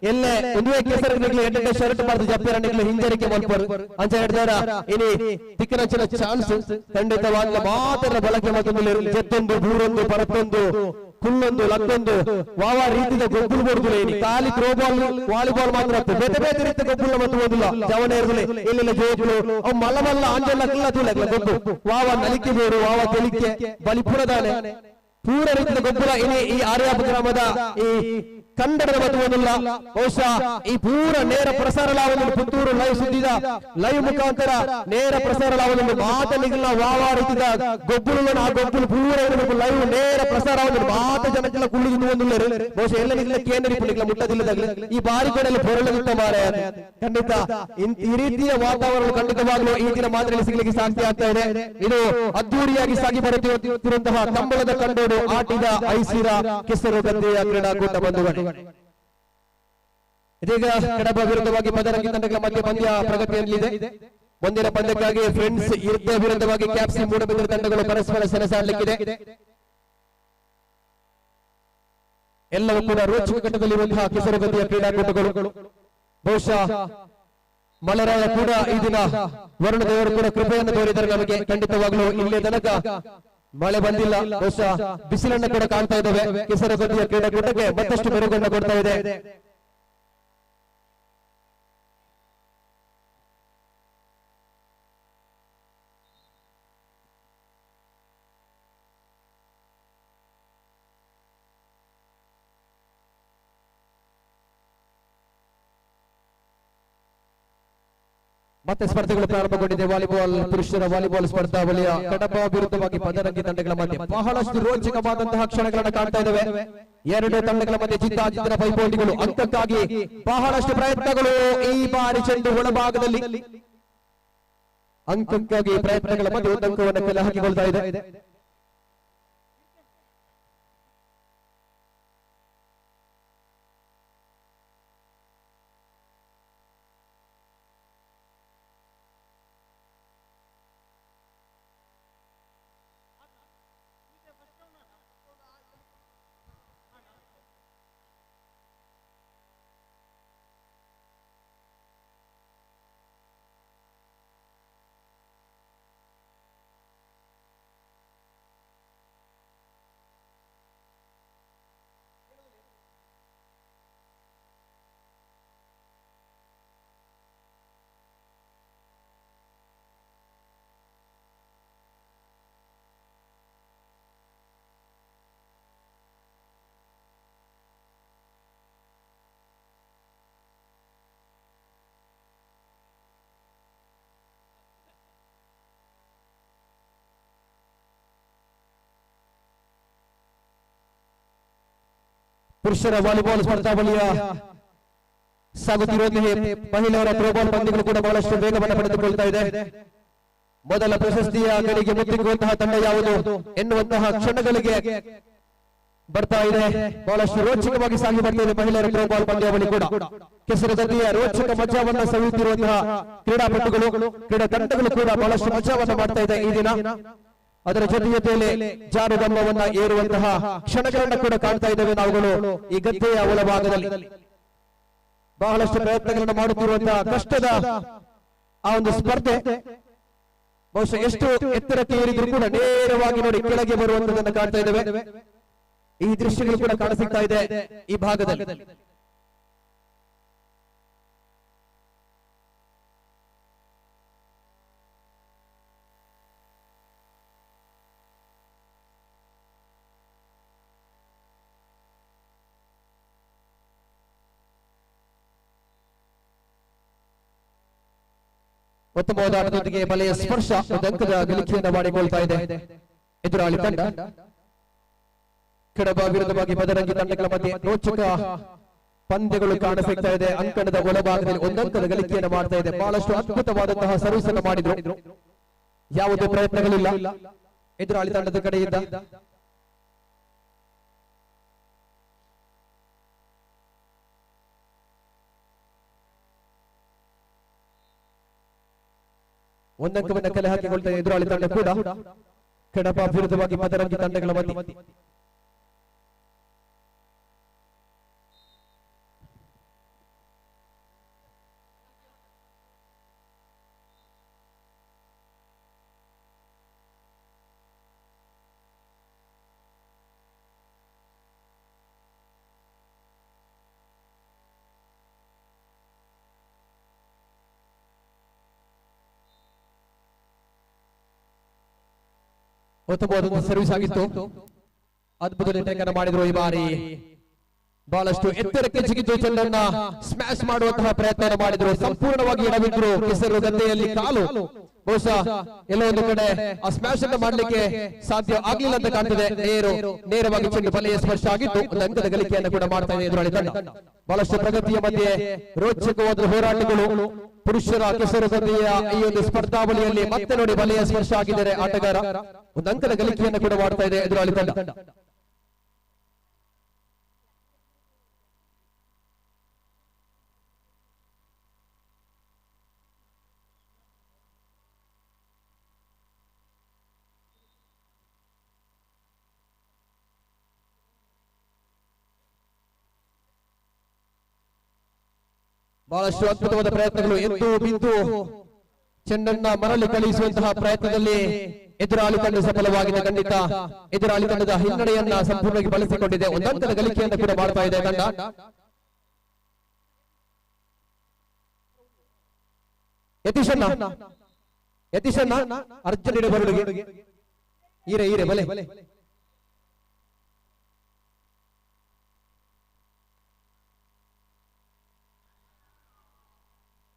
Speaker 10: ಎಲ್ಲ ಒಂದೇ ಕೆಸರು ನಿಗ್ಲಿ ಎಡ್ಡೆ ಶರ್ಟ್ ಮಾಡ್ದು ಜಪ್ಪರ ನಿಗ್ಲಿ ಹಿಂಜರಿಕೆ ಮಲ್ಪರು ಅಂಚ ಹಿಡ್ದಾರ ಇನಿ ತಿಕ್ಕನಂಚಿನ ಚಾನ್ಸ್ ಖಂಡಿತವಾಗ್ಲ ಮಾತ್ರ ಬಳಕೆ ಮತ್ತೊಂದು ಜೆತ್ತೊಂದು ಬೂರೊಂದು ಪರತ್ತೊಂದು ಕುಲ್ಲೊಂದು ಲಕ್ಕೊಂದು ವಾವ ರೀತಿಯ ಗೊಬ್ಬುಲು ಕೊಡುದಿಲ್ಲ. ಇನಿ ಖಾಲಿ ಥ್ರೋಬಾಲ್ ವಾಲಿಬಾಲ್ ಮಾತ್ರ ಬೇತೆ ಬೇತೆ ರೀತಿಯ ಗೊಬ್ಬುಲ ಮತ್ತು ಓದಿಲ್ಲ ಜವನ ಇರುದಿಲ್ಲ. ಇಲ್ಲೆಲ್ಲ ಜೋಗುಲು ಅವು ಮಲ್ಲ ಮಲ್ಲ ಅಂಜಲ್ಲ ಕಿಲ್ಲ ತುಲ್ಲ ಗೊಬ್ಬು ವಾವ ನಲಿಕೆ ಬೋರು ವಾವ ತೆಲಿಕೆ ಬಲಿಪುರದಾನೆ ಪೂರ ರೀತಿಯ ಗೊಬ್ಬರ ಇನಿ ಈ ಆರ್ಯಾಪ ಗ್ರಾಮದ ಈ ಕನ್ನಡದ ಮತವನ್ನಿಲ್ಲ. ಬಹುಶಃ ಈ ಪೂರ ನೇರ ಪ್ರಸಾರ ಲಾವೊಂದು ಪುತ್ತೂರು ಲೈವ್ ಸುದ್ದಿದ ಲೈವ್ ಮುಖಾಂತರ ನೇರ ಪ್ರಸಾರ ಲಾವೊಂದು ಮಾತನಿಗಿಲ್ಲ ವಾವ ರೀತಿದ ಗೊಬ್ಬುಲನ್ನು ಆ ಗೊಬ್ಬುಲು ಪೂರ ಲೈವ್ ನೇರ ಪ್ರಸಾರ ಆಗುವುದು ಮಾತ ಜನಕ್ಕೆಲ್ಲ ಕುಳ್ಳಿದು ಒಂದು ಬಹುಶಃ ಎಲ್ಲರಿಗಿಲ್ಲ ಕೇಂದ್ರೀಪನಿಗಿಲ್ಲ ಮುಟ್ಟದಿಲ್ಲದಾಗಲಿ ಈ ಬಾರಿ ಕಡೆಯಲ್ಲಿ ಹೊರಳಿರುತ್ತ ಮಾರೆ. ಖಂಡಿತ ಈ ರೀತಿಯ ವಾತಾವರಣ ಖಂಡಿತವಾಗಲೂ ಈ ದಿನ ಮಾದರಿಯಲ್ಲಿ ಸಿಗಲಿಕ್ಕೆ ಸಾಧ್ಯ ಆಗ್ತಾ ಇದೆ. ಇದು ಅದ್ದೂರಿಯಾಗಿ ಸಾಗಿ ಬರುತ್ತಿರುವಂತಹ ಕಂಬಳದ ಕಂಡೋಡು ಆಟಿದ ಐಸಿರ ಕೆಸರು ಗದ್ದೆಯ ಕ್ರೀಡಾಕೂಟ ಬಂಧುಗಳು. ಇದೀಗ ಕಡಬ ವಿರುದ್ಧವಾಗಿ ಪದರಂಗಿ ತಂಡಗಳ ಮಧ್ಯೆ ಪಂದ್ಯ ಪ್ರಗತಿಯಲ್ಲಿದೆ. ಮುಂದಿನ ಪಂದ್ಯಕ್ಕಾಗಿ ಫ್ರೆಂಡ್ಸ್ ಇರ್ದೆ ವಿರುದ್ಧವಾಗಿ ಕ್ಯಾಪ್ಸಿ ಮೂಡಬಿದಿರು ತಂಡಗಳು ಪರಸ್ಪರ ಸೆಣಸಾಡಲಿಕ್ಕಿದೆ. ಎಲ್ಲವೂ ಕೂಡ ರೋಚಕ ಘಟ್ಟದಲ್ಲಿರುವಂತಹ ಕೆಸರು ಗದ್ದೆಯ ಕ್ರೀಡಾಕೂಟಗಳು. ಬಹುಶಃ ಮಳೆರಾಯ ಕೂಡ ಈ ದಿನ ವರುಣದೇವರು ಕೂಡ ಕೃಪೆಯನ್ನು ತೋರಿದರೆ ನಮಗೆ ಖಂಡಿತವಾಗ್ಲೂ ಇಲ್ಲೇ ತನಕ ಮಳೆ ಬಂದಿಲ್ಲ. ಬಹುಶಃ ಬಿಸಿಲನ್ನು ಕೂಡ ಕಾಣ್ತಾ ಇದ್ದೇವೆ. ಕೆಸರು ಗದ್ದೆಯ ಕ್ರೀಡಾಕೂಟಕ್ಕೆ ಮತ್ತಷ್ಟು ಮೆರುಗನ್ನು ಕೊಡ್ತಾ ಇದೆ. ಮತ್ತೆ ಸ್ಪರ್ಧೆಗಳು ಪ್ರಾರಂಭಗೊಂಡಿದೆ. ವಾಲಿಬಾಲ್ ಪುರುಷರ ವಾಲಿಬಾಲ್ ಸ್ಪರ್ಧಾವಳಿಯ ಕಡಬ ವಿರುದ್ಧವಾಗಿ ಪದರಂಗಿ ತಂಡಗಳ ಮಧ್ಯೆ ಬಹಳಷ್ಟು ರೋಚಕವಾದಂತಹ ಕ್ಷಣಗಳನ್ನು ಕಾಣ್ತಾ ಇದ್ದೇವೆ. ಎರಡು ತಂಡಗಳ ಮಧ್ಯೆ ಜಿದ್ದಾಜಿದ್ದಿನ ಪೈಪೋಟಿಗಳು, ಅಂಕಕ್ಕಾಗಿ ಬಹಳಷ್ಟು ಪ್ರಯತ್ನಗಳು. ಈ ಬಾರಿ ಚೆಂಡು ಒಳಭಾಗದಲ್ಲಿ ಅಂಕಕ್ಕಾಗಿ ಪ್ರಯತ್ನಗಳ ಮಧ್ಯೆ ಒಂದು ಅಂಕವನ್ನು ಕಲೆ ಹಾಕಿಕೊಳ್ತಾ ಇದೆ. ಪುರುಷರ ವಾಲಿಬಾಲ್ ಸ್ಪರ್ಧಾವಳಿಯ ಸಾಗುತ್ತಿರುವಂತಹ ಮಹಿಳೆಯರ ಥ್ರೋಬಾಲ್ ಪಂದ್ಯಗಳು ಕೂಡ ಬಹಳಷ್ಟು ವೇಗವನ್ನು ಪಡೆದುಕೊಳ್ತಾ ಇದೆ. ಮೊದಲ ಪ್ರಶಸ್ತಿಯ ಗಡಿಗೆ ಮುತ್ತಿಗುವಂತಹ ತಂಡ ಯಾವುದು ಎನ್ನುವಂತಹ ಕ್ಷಣಗಳಿಗೆ ಬರ್ತಾ ಇದೆ. ಬಹಳಷ್ಟು ರೋಚಕವಾಗಿ ಸಾಗಿ ಬರ್ತಾ ಇದೆ ಮಹಿಳೆಯರ ಥ್ರೋಬಾಲ್ ಪಂದ್ಯಾವಳಿ ಕೂಡ. ಕೆಸರಗದ್ದಿಯ ರೋಚಕ ಮಜಾವನ್ನ ಸವಿಯುತ್ತಿರುವಂತಹ ಕ್ರೀಡಾಪಟುಗಳು, ಕ್ರೀಡಾ ತಂಡಗಳು ಕೂಡ ಬಹಳಷ್ಟು ಮಜಾವನ್ನ ಮಾಡ್ತಾ ಇದೆ ಈ ದಿನ. ಅದರ ಜೊತೆಯಲ್ಲಿ ಜಾರುಗಂಬವನ್ನ ಏರುವಂತಹ ಕ್ಷಣಗಳನ್ನ ಕೂಡ ಕಾಣ್ತಾ ಇದ್ದೇವೆ ನಾವುಗಳು ಈ ಗದ್ದೆಯ ಒಳಭಾಗದಲ್ಲಿ. ಬಹಳಷ್ಟು ಪ್ರಯತ್ನಗಳನ್ನು ಮಾಡುತ್ತಿರುವಂತಹ ಕಷ್ಟದ ಆ ಒಂದು ಸ್ಪರ್ಧೆ ಬಹುಶಃ ಎಷ್ಟು ಎತ್ತರಕ್ಕೆ ಏರಿದ್ರು ಕೂಡ ನೇರವಾಗಿ ನೋಡಿ ಕೆಳಗೆ ಬರುವಂತದನ್ನು ಕಾಣ್ತಾ ಇದ್ದೇವೆ. ಈ ದೃಶ್ಯಗಳು ಕೂಡ ಕಾಣಸಿಗ್ತಾ ಇದೆ ಈ ಭಾಗದಲ್ಲಿ. ಉತ್ತಮವಾದ ಆಟದೊಂದಿಗೆ ಬಲೆಯ ಸ್ಪರ್ಶ ಅಂಕದ ಗಳಿಕೆಯನ್ನು ಮಾಡಿಕೊಳ್ತಾ ಇದೆ ಎದುರಾಳಿ ತಂಡ. ಕಡಬ ವಿರುದ್ಧವಾಗಿ ಬದರಂಗಿ ತಂಡಗಳ ಮಧ್ಯೆ ರೋಚಕ ಪಂದ್ಯಗಳು ಕಾಣಸಿಗ್ತಾ ಇದೆ. ಅಂಕಣದ ಒಳಭಾಗದಲ್ಲಿ ಒಂದಂಕದ ಗಳಿಕೆಯನ್ನು ಮಾಡ್ತಾ ಇದೆ. ಬಹಳಷ್ಟು ಅದ್ಭುತವಾದಂತಹ ಸರ್ವಿಸ್ ಅನ್ನು ಮಾಡಿದ್ರು. ಯಾವುದೇ ಪ್ರಯತ್ನಗಳಿಲ್ಲ ಎದುರಾಳಿ ತಂಡದ ಕಡೆಯಿಂದ. ಒಂದಂಕವನ್ನು ಕಲೆ ಹಾಕಿಕೊಳ್ತಾ ಎದುರಾಳಿ ತಂಡ ಕೂಡ. ಕಡಪ ವಿರುದ್ಧವಾಗಿ ಪದರಂಗಿ ತಂಡಗಳ ಮಧ್ಯೆ ಉತ್ತಮವಾದ ಸರ್ವಿಸ್ ಆಗಿತ್ತು. ಅದ್ಭುತ ಲೇಖನ ಮಾಡಿದ್ರು ಈ ಬಾರಿ. ಬಹಳಷ್ಟು ಎತ್ತರಕ್ಕೆ ಜಿಗಿದು ಚೆಂಡನ್ನ ಸ್ಮ್ಯಾಶ್ ಮಾಡುವಂತಹ ಪ್ರಯತ್ನ ಮಾಡಿದ್ರು. ಸಂಪೂರ್ಣವಾಗಿ ಎಡವಿದ್ರು. ಕೆಸರು ಗದ್ದೆಯಲ್ಲಿ ಕಾಲು ಬಹುಶಃ ಎಲ್ಲೋ ಒಂದು ಕಡೆ ಆ ಸ್ಮ್ಯಾಶ್ ಅನ್ನು ಮಾಡಲಿಕ್ಕೆ ಸಾಧ್ಯ ಆಗ್ಲಿಲ್ಲ ಅಂತ ಕಾಣ್ತದೆ. ನೇರವಾಗಿ ಚೆಂಡು ಬಲೆಯ ಸ್ಪರ್ಶ ಆಗಿತ್ತು. ಒಂದು ಅಂಕದ ಗಳಿಕೆಯನ್ನು ಕೂಡ ಮಾಡ್ತಾ ಇದೆ ಎದುರಾಳಿ ತಂಡ. ಬಹಳಷ್ಟು ಪ್ರಗತಿಯ ಮಧ್ಯೆ ರೋಚಕವಾದ ಹೋರಾಟಗಳು. ಪುರುಷರ ಕೆಸರು ಗದ್ದೆಯ ಈ ಒಂದು ಸ್ಪರ್ಧಾವಳಿಯಲ್ಲಿ ಮತ್ತೆ ನೋಡಿ ಬಲೆಯ ಸ್ಪರ್ಶ ಆಗಿದ್ದಾರೆ ಆಟಗಾರ. ಒಂದು ಅಂಕದ ಗಳಿಕೆಯನ್ನು ಕೂಡ ಮಾಡ್ತಾ ಇದೆ ಎದುರಾಳಿ ತಂಡ. ಬಹಳಷ್ಟು ಅದ್ಭುತವಾದ ಪ್ರಯತ್ನಗಳು. ಎದ್ದು ಬಿದ್ದು ಚೆಂಡನ್ನ ಮರಳಿ ಕಳುಹಿಸುವಂತಹ ಪ್ರಯತ್ನದಲ್ಲಿ ಎದುರಾಳಿ ತಂಡ ಸಫಲವಾಗಿದೆ. ಖಂಡಿತ ಎದುರಾಳಿ ತಂಡದ ಹಿನ್ನಡೆಯನ್ನ ಸಂಪೂರ್ಣವಾಗಿ ಬಳಸಿಕೊಂಡಿದೆ. ಒಂದಂಕದ ಗಳಿಕೆಯನ್ನು ಕೂಡ ಮಾಡ್ತಾ ಇದೆ ತಂಡ. ಯತೀಶನ್ನ ಅರ್ಜುನ ಬರಲಿಗೆ ಈರೆ ಬಲೆ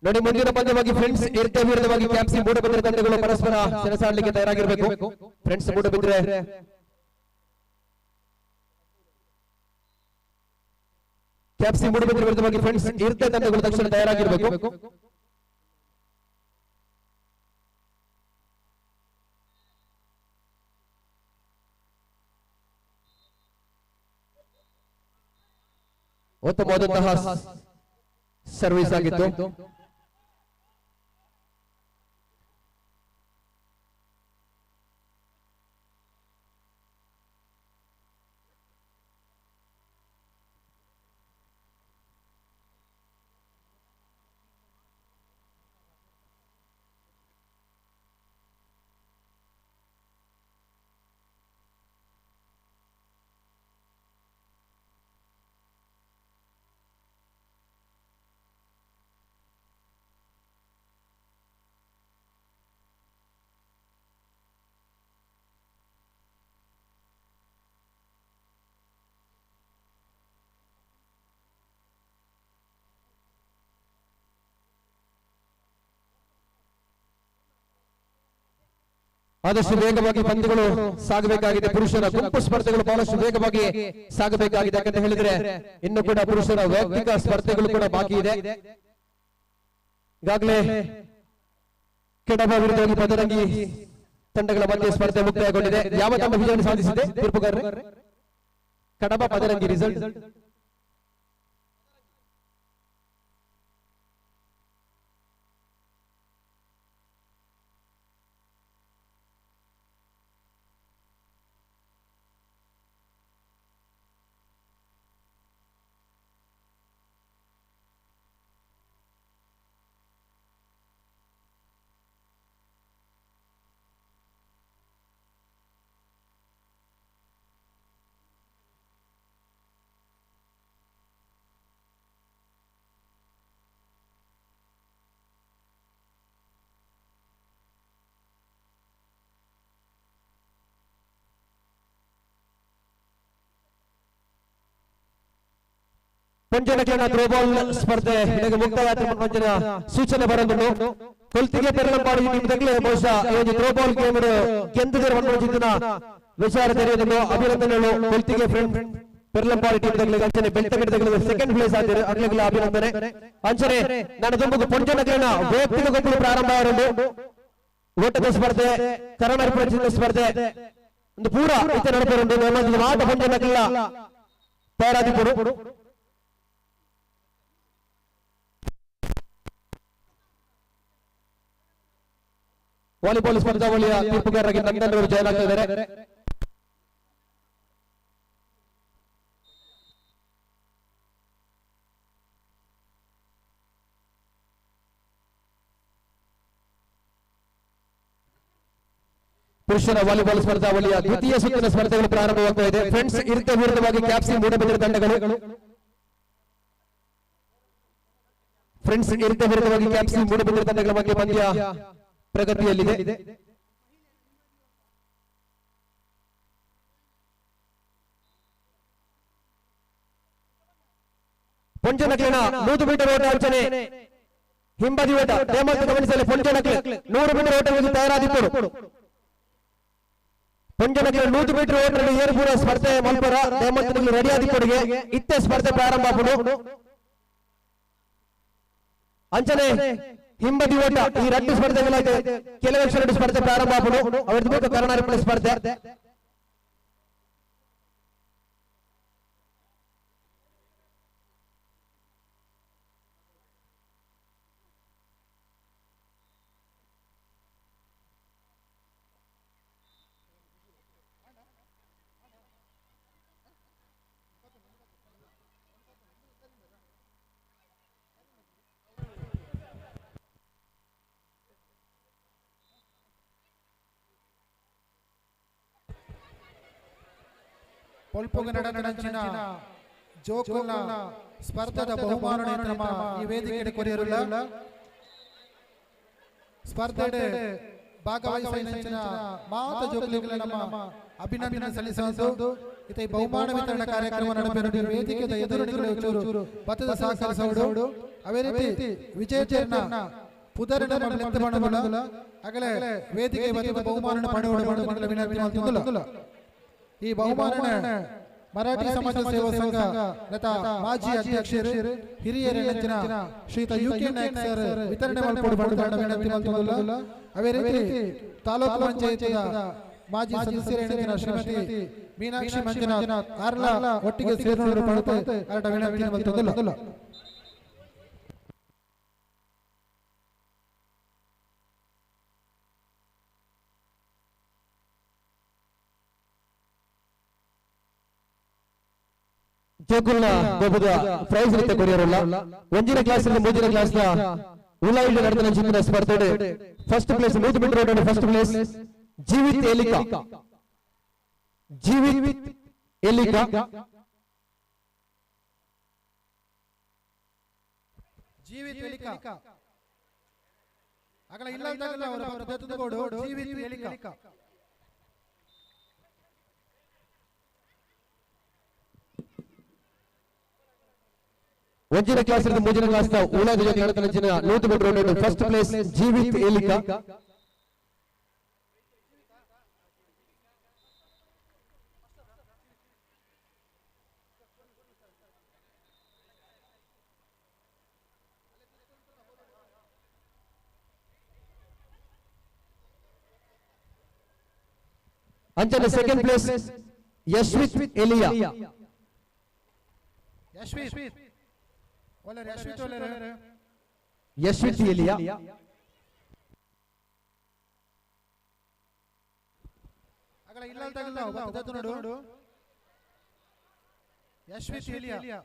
Speaker 10: ನೋಡಿ ಮುಂದಿನ ಪಂದ್ಯವಾಗಿ ಫ್ರೆಂಡ್ಸ್ ಇರ್ತೆ ವಿರುದ್ಧವಾಗಿ ಕ್ಯಾಪ್ಸಿ ಮೂಡಬಿದ್ರೆ ತಂಡಗಳು ಪರಸ್ಪರ ಸೆಣಸಾಡಲಿಕ್ಕೆ ತಯಾರಾಗಿರಬೇಕು. ಫ್ರೆಂಡ್ಸ್ ಮೂಡಬಿದ್ರೆ ಕ್ಯಾಪ್ಸಿ ಮೂಡಬಿದ್ರೆ ವಿರುದ್ಧವಾಗಿ ಫ್ರೆಂಡ್ಸ್ ಇರ್ತೆ ತಂಡಗಳು ತಕ್ಷಣ ತಯಾರಾಗಿರಬೇಕು. ಉತ್ತಮವಾದಂತಹ ಸರ್ವಿಸ್ ಆಗಿತ್ತು. ಆದಷ್ಟು ವೇಗವಾಗಿ ಪಂದ್ಯಗಳು ಸಾಗಬೇಕಾಗಿದೆ. ಪುರುಷರ ಗುಂಪು ಸ್ಪರ್ಧೆಗಳು ಬಹಳಷ್ಟು ವೇಗವಾಗಿ ಸಾಗಬೇಕಾಗಿದೆ. ಯಾಕಂತ ಹೇಳಿದ್ರೆ ಇನ್ನು ಕೂಡ ಪುರುಷರ ವೈಯಕ್ತಿಕ ಸ್ಪರ್ಧೆಗಳು ಕೂಡ ಬಾಕಿ ಇದೆ. ಈಗಾಗಲೇ ಕೆಡಬ ವಿರುದ್ಧವಾಗಿ ಪದರಂಗಿ ತಂಡಗಳ ಮಧ್ಯೆ ಸ್ಪರ್ಧೆ ಮುಕ್ತಾಯಗೊಂಡಿದೆ. ಯಾವ ತಂಡ ವಿಜಯವನ್ನು ಸಾಧಿಸಿದೆ ತೀರ್ಪುಗಾರರೇ? ಕಡಬ ಪದರಂಗಿ ರಿಸಲ್ಟ್ ಪಂಚನಕಲನ ಥ್ರೋಬಾಲ್ ಸ್ಪರ್ಧೆ ಮುಕ್ತಾಯ ಮಂಜನ ಸೂಚನೆ ಬರಲು ಕೊಲ್ತಿಗೆ ಪೆರಲಂಪಾಡಿ ನಿಮ್ದಾಗಲೇ ಬಹುಶಃ ಈ ಒಂದು ಥ್ರೋಬಾಲ್ ಗೇಮ್ ಗೆದ್ದಿದ್ದಾರೆ ಮಂಜಿನ ವಿಚಾರ ತೆರೆಯುವುದನ್ನು ಅಭಿನಂದನೆಗಳು. ಕೊಲ್ತಿಗೆ ಫ್ರೆಂಡ್ ಪೆರಲಂಪಾಡಿ ಟೀಮ್ ಅಂಚನೆ ಬೆಳ್ತಂಗಡದಲ್ಲಿ ಸೆಕೆಂಡ್ ಪ್ಲೇಸ್ ಆಗಿದೆ. ಆಗ್ಲಿಲ್ಲ ಅಭಿನಂದನೆ. ಅಂಚನೆ ನಾನು ತುಂಬು ಪಂಚನಕಲನ ವೈಯಕ್ತಿಕ ಗುಂಪು ಪ್ರಾರಂಭ ಆಗಿರೋದು ಓಟದ ಸ್ಪರ್ಧೆ ಕರ್ನಾಟಕ ಸ್ಪರ್ಧೆ ಒಂದು ಪೂರ ಇತ ನಡೆದಿರುವುದು ಆಟ ಪಂಚನಕಲ ತಯಾರಾಗಿದ್ದರು. ವಾಲಿಬಾಲ್ ಸ್ಪರ್ಧಾವಳಿಯ ತೀರ್ಪುಗಾರರಾಗಿ ನಂದನವರು ಜಾಯ್ನ್ ಆಗ್ತಾ ಇದ್ದಾರೆ. ಪುರುಷರ ವಾಲಿಬಾಲ್ ಸ್ಪರ್ಧಾವಳಿಯ ದ್ವಿತೀಯ ಸುತ್ತಿನ ಸ್ಪರ್ಧೆಗಳು ಪ್ರಾರಂಭವಾಗ್ತಾ ಇದೆ. ಫ್ರೆಂಡ್ಸ್ ಇರ್ತೆ ವಿರುದ್ಧವಾಗಿ ಕ್ಯಾಪ್ಸಿ ಮೂಡಬಿದ್ರೆ ತಂಡಗಳು ಫ್ರೆಂಡ್ಸ್ ಇರ್ತೆ ವಿರುದ್ಧವಾಗಿ ಕ್ಯಾಪ್ಸಿ ಮೂಡಬಿದ್ರೆ ತಂಡಗಳ ಬಗ್ಗೆ ಪಂದ್ಯ ಪ್ರಗತಿಯಲ್ಲಿದೆ. ಪೊಂಚನಕಲಿನ 100 ಮೀಟರ್ ಓಟ ಅರ್ಚನೆ ಹಿಂಬದಿ ಓಟ ನೇಮಕ ಗಮನಿಸಲಿ. ಪೊಂಚನಕಲಿ 100 ಮೀಟರ್ ಓಟಕ್ಕೆ ತಯಾರಾದಿದ್ದರು. ಪೊಂಚನಕಲಿ 100 ಮೀಟರ್ ಓಟದಲ್ಲಿ ಏರ್ಪುರ ಸ್ಪರ್ಧೆ ಮಲ್ಪುರ ನೇಮಕದಲ್ಲಿ ರೆಡಿ ಆದಿಕೊಡುಗೆ ಇತ್ತೆ ಸ್ಪರ್ಧೆ ಪ್ರಾರಂಭ ಆಗುವುದು. ಅಂಚನೆ ಹಿಂಬದಿ ಓಟ ಈ 2 ಸ್ಪರ್ಧೆಗಳಾಗಿದೆ. ಕೆಲವೇ 2 ಸ್ಪರ್ಧೆ ಪ್ರಾರಂಭ ಆಗುವುದು. ಅವರ ಕರ್ನಾಟಕ ಸ್ಪರ್ಧೆ
Speaker 3: ಪೊಲ್ಪುಗ ನಡನಡಂಚಿನ ಜೋಕುಲ್ನ ಸ್ಪರ್ಧದ ಬಹುಮಾನ ನಮ್ಮ ಈ ವೇದಿಕೆಗೆ ಕೊರಿಯರುಲ್ಲ ಸ್ಪರ್ಧೆಡೆ ಭಾಗವಹಿಸಿನ ಮಾತ ಜೋಕುಲಿಗಳ ನಮ್ಮ ಅಭಿನಂದನೆ ಸಲ್ಲಿಸುವುದು. ಇತ ಈ ಬಹುಮಾನ ವಿತರಣಾ ಕಾರ್ಯಕ್ರಮ ನಡೆದಿರುವ ವೇದಿಕೆಯ ಎದುರು ಚೂರು ಭತ್ತದ ಸಹಕರಿಸುವುದು ಅವೇ ರೀತಿ ವಿಜಯಚೇರ್ನ ಪುದರಿನ ಬಣ್ಣಗಳ ಅಗಲೇ ವೇದಿಕೆ ಬಹುಮಾನ ಪಡೆಯುವ ವಿನಂತಿ ಮಾಡ್ತಿದ್ದುಲ್ಲ. ಈ ಬಹುಮಾನ ಮರಾಠಿ ಸಮಾಜ ಸೇವಾ ಸಂಘ ನೆತ ಮಾಜಿ ಅಧ್ಯಕ್ಷರು ಹಿರಿಯರ ನೆಚ್ಚಿನ ಶ್ರೀಯುತ ಯುಕೆ ನಾಯಕ್ ಸರ್ ವಿತರಣೆ ಮಾಡಿಕೊಡಬೇಡ ವಿನಂತಿ ಮಾಡ್ತಿದ್ದುಲ್ಲ. ಅವೇ ರೀತಿ ತಾಲೂಕು ಪಂಚಾಯತಿಯ ಮಾಜಿ ಸದಸ್ಯರ ನೆಚ್ಚಿನ ಶ್ರೀಮತಿ ಮೀನಾಕ್ಷಿ ಮಂಜುನಾಥ್ ಆರ್ಲ ಒಟ್ಟಿಗೆ ಸೇರಿಕೊಂಡು ಪಡೆದು ವಿನಂತಿ ಮಾಡ್ತಿದ್ದುಲ್ಲ.
Speaker 10: ಜೋಕುಲ್ನ ಬಹುದ ಪ್ರೈಸ್ ರೀತಿ ಕೊರಿಯರಲ್ಲ ಒಂಜಿನ ಕ್ಲಾಸ್ ಇಂದ ಮೂಜಿನ ಕ್ಲಾಸ್ ನ ಉಲಾಯಿಡ್ ನಡೆದ ಚಿತ್ರ ಸ್ಪರ್ಧೆ ಫಸ್ಟ್ ಪ್ಲೇಸ್ 100 ಮೀಟರ್ ಓಟ ಫಸ್ಟ್ ಪ್ಲೇಸ್ ಜೀವಿತ್ ಎಲಿಕಾ
Speaker 3: ಅಗಲ ಇಲ್ಲ ಅವರ ಬೆತ್ತದಗೋಡು ಜೀವಿತ್ ಎಲಿಕಾ
Speaker 10: ಒಂಜಿನ ಕ್ಲಾಸ್ ಇಂದ ಮೂಜಿನ ಕ್ಲಾಸ್ ನ ಉಲಾಯಿಡ್ ನಡೆದ ಚಿತ್ರ 100 ಮೀಟರ್ ಓಟ ಫಸ್ಟ್ ಪ್ಲೇಸ್ ಜೀವಿತ್ ಎಲಿಕಾ अंचने सेकंड प्लेस यशवित एलिया यशवित एलिया
Speaker 3: अगला इल्ला तगला बदतु नोडु यशवित एलिया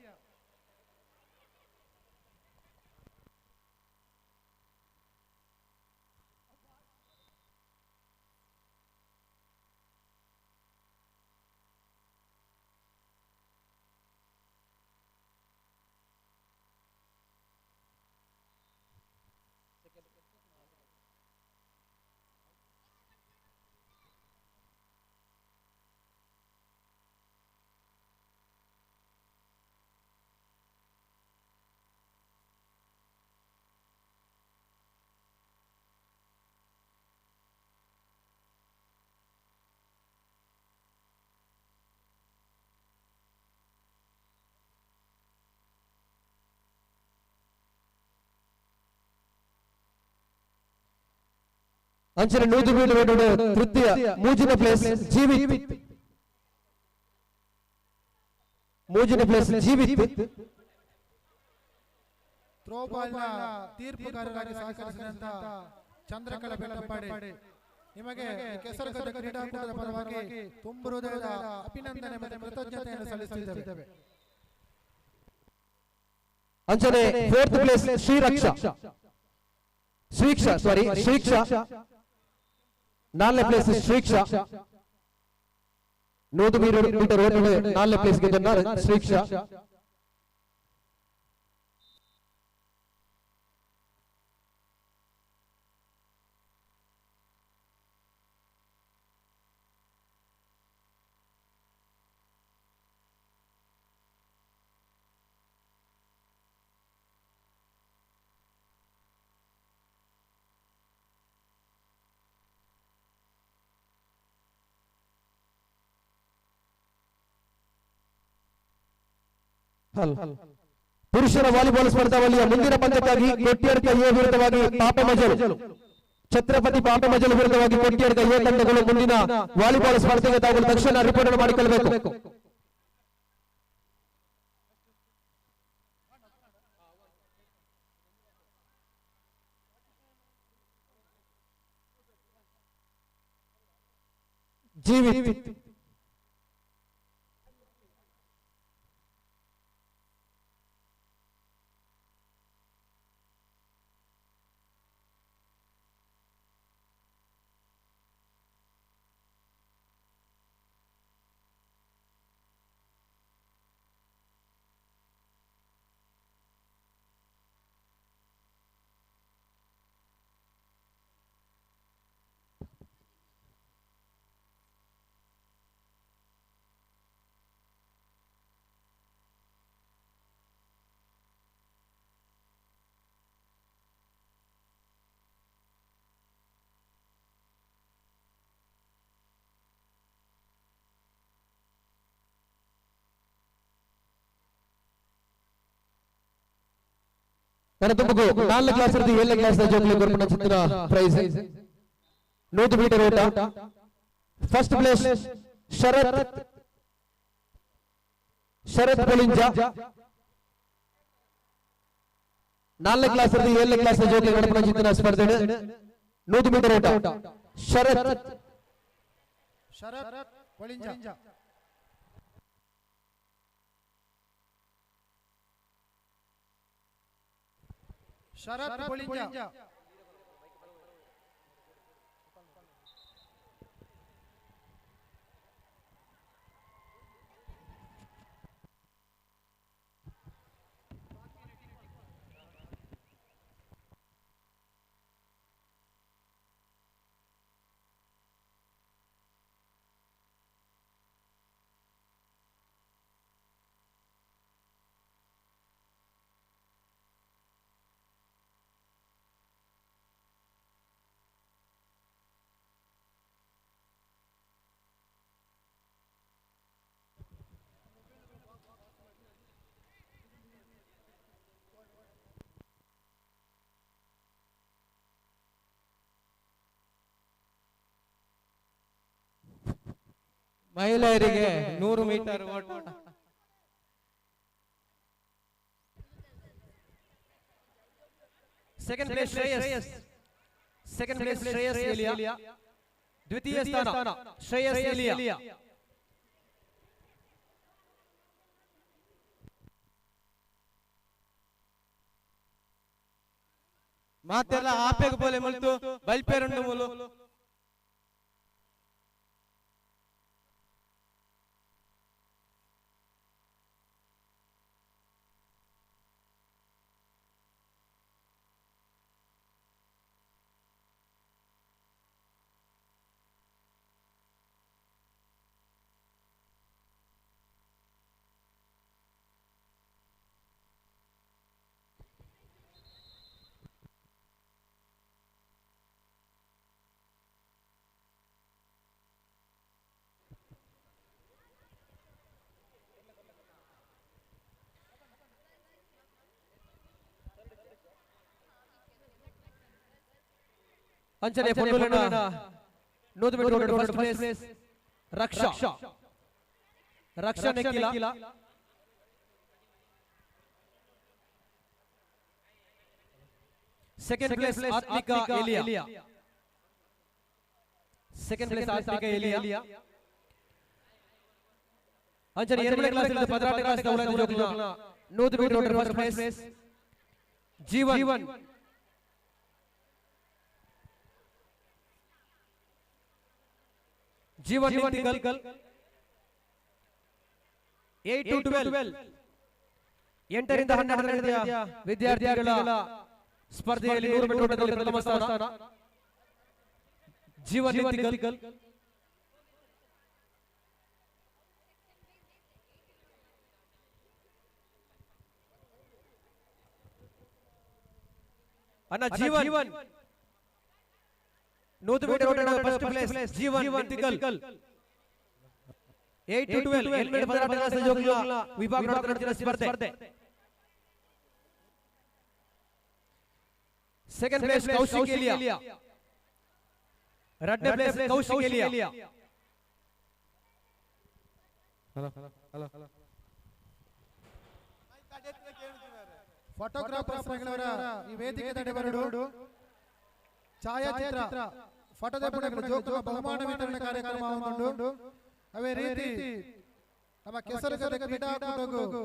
Speaker 10: अंचने 100 मीटर तृतीय मूजिन प्लेस जीवित
Speaker 3: ಥ್ರೋಬಾಲ್ ನ ತೀರ್ಪುಗಾರರಾಗಿ ಸಹಕರಿಸಿದಂತ ಚಂದ್ರಕಲಾ ಬೆಟ್ಟಂಪಾಡಿ ನಿಮಗೆ ಕೆಸರುಗದ್ದ ಕ್ರೀಡಾಕೂಟದ ಪರವಾಗಿ ತುಂಬ ಹೃದಯದ ಅಭಿನಂದನೆ ಮತ್ತು ಕೃತಜ್ಞತೆಯನ್ನು ಸಲ್ಲಿಸುತ್ತಿದ್ದೇವೆ.
Speaker 10: अंचने फोर्थ प्लेस श्रीक्षा 4ನೇ ಪ್ಲೇಸ್ ಶ್ರೀಕ್ಷಾ 100 ಮೀಟರ್ ಓಟ 4ನೇ ಪ್ಲೇಸ್ ಗೆದ್ದ ಶ್ರೀಕ್ಷಾ. ಪುರುಷರ ವಾಲಿಬಾಲ್ ಸ್ಪರ್ಧಾವಳಿಯ ಮುಂದಿನ ಪಂದ್ಯಕ್ಕಾಗಿ ಕೊಟ್ಟಿಯರ್ಕ ಎ ವಿರುದ್ಧವಾಗಿ ಪಾಪಮಜಲು ಛತ್ರಪತಿ ಪಾಪಮಜಲು ವಿರುದ್ಧವಾಗಿ ಕೊಟ್ಟಿಯರ್ಕ ಎ ತಂಡಗಳು ಮುಂದಿನ ವಾಲಿಬಾಲ್ ಸ್ಪರ್ಧೆಗೆ ತಾವು ತಕ್ಷಣ ರಿಪೋರ್ಟ್ ಮಾಡಿಕೊಳ್ಳಬೇಕು. ಜೀವಿತ್ ನನ್ನ ತುಂಬು 4 ಕ್ಲಾಸ್ 7 ಕ್ಲಾಸ್ ಜೋಗ್ಲಿ ಗೋರ್ಪಣ ಚಿತ್ರ ಪ್ರೈಸ್ 100 ಮೀಟರ್ ಓಟ. ಫಸ್ಟ್ ಪ್ಲೇಸ್ ಶರತ್ ಪೊಲಿಂಜ. 4 ಕ್ಲಾಸ್ 7 ಕ್ಲಾಸ್ ಜೋಗ್ಲಿ ಗೋರ್ಪಣ ಚಿತ್ರ ಸ್ಪರ್ಧೆ 100 ಮೀಟರ್ ಓಟ. ಶರತ್ ಪೊಲಿಂಜ. ಶರತ್ ಪೊಲಿಂಜ. ಮಹಿಳೆಯರಿಗೆ 100 ಮೀಟರ್ ಓಟ. Second place Shreyas Elia. ದ್ವಿತೀಯ ಸ್ಥಾನ ಶ್ರೇಯಸ್ ಎಲಿಯಾ. ಮಾತೆಲ್ಲ ಆಪೆಗೆ ಬೋಲೆ ಮಲ್ತು ಬಲ್ಪೇರಂಡು ಮೂಲು. ಅಂಚನೆ ಪೊನ್ನೂರಿನ 100 metre first place Raksha Nekkila. Second place Athmika Eliya. ಅಂಚನೆ 2ನೇ ಕ್ಲಾಸ್ 18 ಕ್ಲಾಸ್ ಜೋಗ್ಲ 100 metre first place Jeevan. Jeevan 8 to 12 8ರಿಂದ 12 ವಿದ್ಯಾರ್ಥಿಗಳ ಸ್ಪರ್ಧೆಯಲ್ಲಿ 100 ಮೀಟರ್ ಓಟದಲ್ಲಿ ಪ್ರಥಮ ಸ್ಥಾನ ಜೀವನ್ ನಿತಿಗಲ್. ಅಣ್ಣ ಜೀವನ್ 100 ಮೀಟರ್ ಓಟದ first place Jeevan Nitigal. 8 to 12 helmet ಪದಕ ಸಹಯೋಗ ವಿಭಾಗ ನಡೆದ ಸ್ಪರ್ಧೆ. Second place Kaushik Eliya. 2ನೇ ಪ್ಲೇಸ್ ಕೌಶಿಕ್ ಎಲಿಯಾ. ಫೋಟೋಗ್ರಾಫರ್ಸ್ ಗಳವರ ಈ ವೇದಿಕೆ ತಡೆ ಬರಡು ಛಾಯಾಚಿತ್ರ ಫೋಟೋದ ಪುಟಗಳ ಜೋಗ ಬಹುಮಾನ ವಿತರಣೆ ಕಾರ್ಯಕ್ರಮವನ್ನು ಅವೇ ರೀತಿ ನಮ್ಮ ಕೆಸರುಗರೆ ಕ್ರೀಡಾಕೂಟಗೂ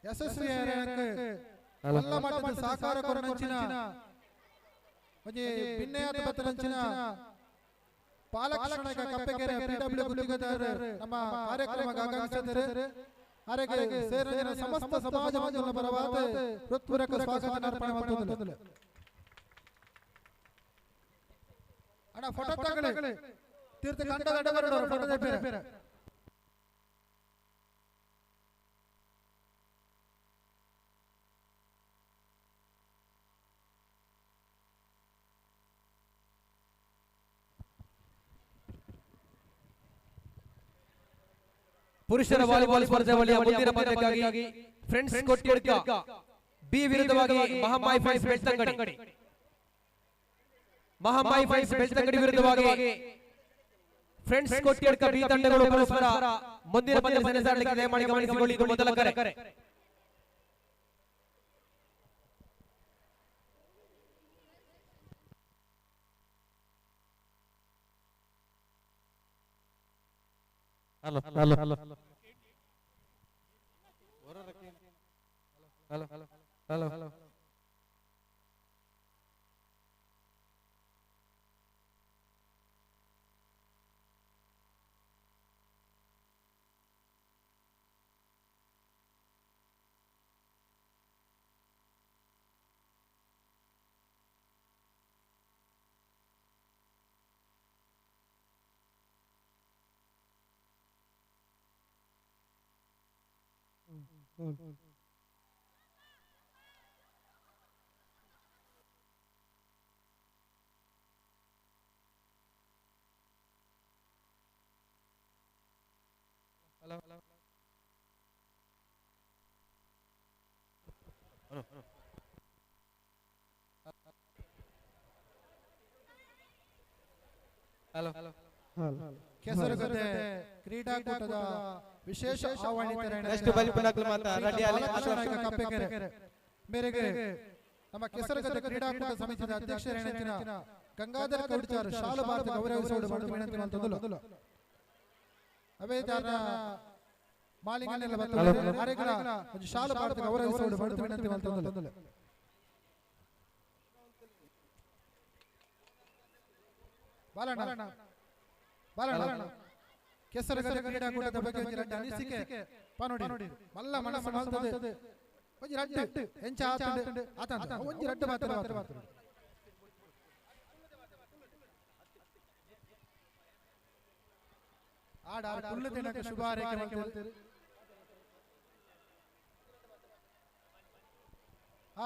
Speaker 10: ಯಶಸ್ವಿಯಾಗಿ ಎಲ್ಲ ಮಟ್ಟದ ಸಹಕಾರ ಕೊರನಂಚಿನ ಒಂಜಿ ಭಿನ್ನಯಾದ ಬತ್ತರಂಚಿನ ಪಾಲಕ್ಷಣಕ ಕಪ್ಪೆಕೆರೆ ಪಿಡಬ್ಲ್ಯೂ ಗುತ್ತಿಗೆದಾರ ನಮ್ಮ ಕಾರ್ಯಕ್ರಮಕ್ಕೆ ಆಗಮಿಸಿದ್ದಾರೆ. ಅವರಿಗೆ ಸೇರಿದ ಸಮಸ್ತ ಸಮಾಜ ಬಾಂಧವರ ಪರವಾದ ಹೃತ್ಪೂರ್ವಕ ಸ್ವಾಗತ ಅರ್ಪಣೆ ಮಾಡುತ್ತೇನೆ. ಅಣ್ಣ ಫೋಟೋ ತಗೊಳ್ಳಿ. ತೀರ್ಥ ಕಂಡದ ಅಡಗರಡವರು ಫೋಟೋ ತೆಗೆದರೆ ಪುರುಷರ ವಾಲಿಬಾಲ್ ಸ್ಪರ್ಧೆ ಮುಂದಿನ ಪಂದ್ಯಕ್ಕಾಗಿ ಫ್ರೆಂಡ್ಸ್ ಕೊಟ್ಟಿಡ್ಕ ಬಿ ವಿರುದ್ಧವಾಗಿ ಮಹಾಮಾಯಿ ಫ್ರೆಂಡ್ಸ್ ಬೆಳ್ತಂಗಡಿ. ಮಹಾಮಾಯಿ ಫ್ರೆಂಡ್ಸ್ ಬೆಳ್ತಂಗಡಿ ವಿರುದ್ಧವಾಗಿ ಫ್ರೆಂಡ್ಸ್ ಕೊಟ್ಟಿಯಡ್ಕ ಬಿ ತಂಡಗಳು ಪರಸ್ಪರ ಮುಂದಿನ ಪಂದ್ಯ ಸೆಣಸಾಡಲಿಕ್ಕೆ ದಯಮಾಡಿ ಗಮನಿಸಿಕೊಳ್ಳಿ. ಇದು ಮೊದಲ ಕರೆ. Hello hello hello hello hello hello hello hello hello hello hello
Speaker 3: ಕೆಸರುಗದ್ದೆ ಕ್ರೀಡಾಕೂಟದ ವಿಶೇಷ ಆಹ್ವಾನಿತರ ಮೇರೆಗೆ ನಮ್ಮ ಕೆಸರುಗದ್ದೆ ಕ್ರೀಡಾಕೂಟ ಸಮಿತಿಯ ಅಧ್ಯಕ್ಷರ ಗಂಗಾಧರ ಕೌಡ್ಚಾರ್ ಶಾಲು ಭಾರತ ಗೌರವಿಸುವುದು ವಿನಂತಿ ಅಂತಂದು ಅವೇದಾರ ಮಾಲಿಂಗನೆಲ್ಲ ಬರ್ತದೆ ಶಾಲು ಭಾರತ ಗೌರವಿಸುವುದು ವಿನಂತಿ ಅಂತಂದು ಬಾಲಣ್ಣ ಬಾಲಣ್ಣ ಕೆಸರುಗದ್ದೆ ಕ್ರೀಡಾಕೂಟದ ಬಗ್ಗೆ ಅನಿಸಿಕೆ ನೋಡಿ ಮಲ್ಲ ಮನಸ್ಸು ಮಾಡ್ತದೆ ಒಂಜಿ ರಡ್ಡು ಎಂಚ ಆತಂಡು ಆತಂಡ ಒಂಜಿ ರಡ್ಡು ಮಾತ್ರ ಆಡ ಕುಳ್ಳು ದಿನಕ್ಕೆ ಶುಭ ಹಾರೈಕೆ ಮಾಡ್ತೀರಿ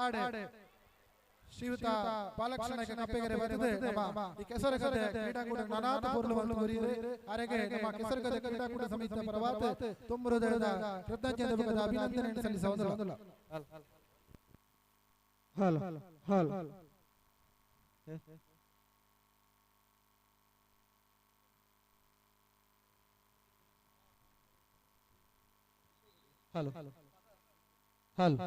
Speaker 3: ಆಡೆ ಶ್ರೀಯುತ ಬಾಲಕೃಷ್ಣಕ್ಕೆ ಕಪ್ಪೆಗೆರೆ ಬರ್ತದೆ ನಮ್ಮ ಈ ಕೆಸರುಗದ್ದೆ ಕ್ರೀಡಾಕೂಟ ನಾನಾಥ ಪೂರ್ಣವನ್ನು ಕೋರಿದೆ ಆರೆಗೆ ನಮ್ಮ ಕೆಸರುಗದ್ದೆ ಕ್ರೀಡಾಕೂಟ ಸಮಿತಿಯ ಪರವಾಗಿ ತುಂಬ ಹೃದಯದ ಕೃತಜ್ಞತೆ ಮುಖದ ಅಭಿನಂದನೆ ಸಲ್ಲಿಸುವುದಿಲ್ಲ. Hello hello hello hello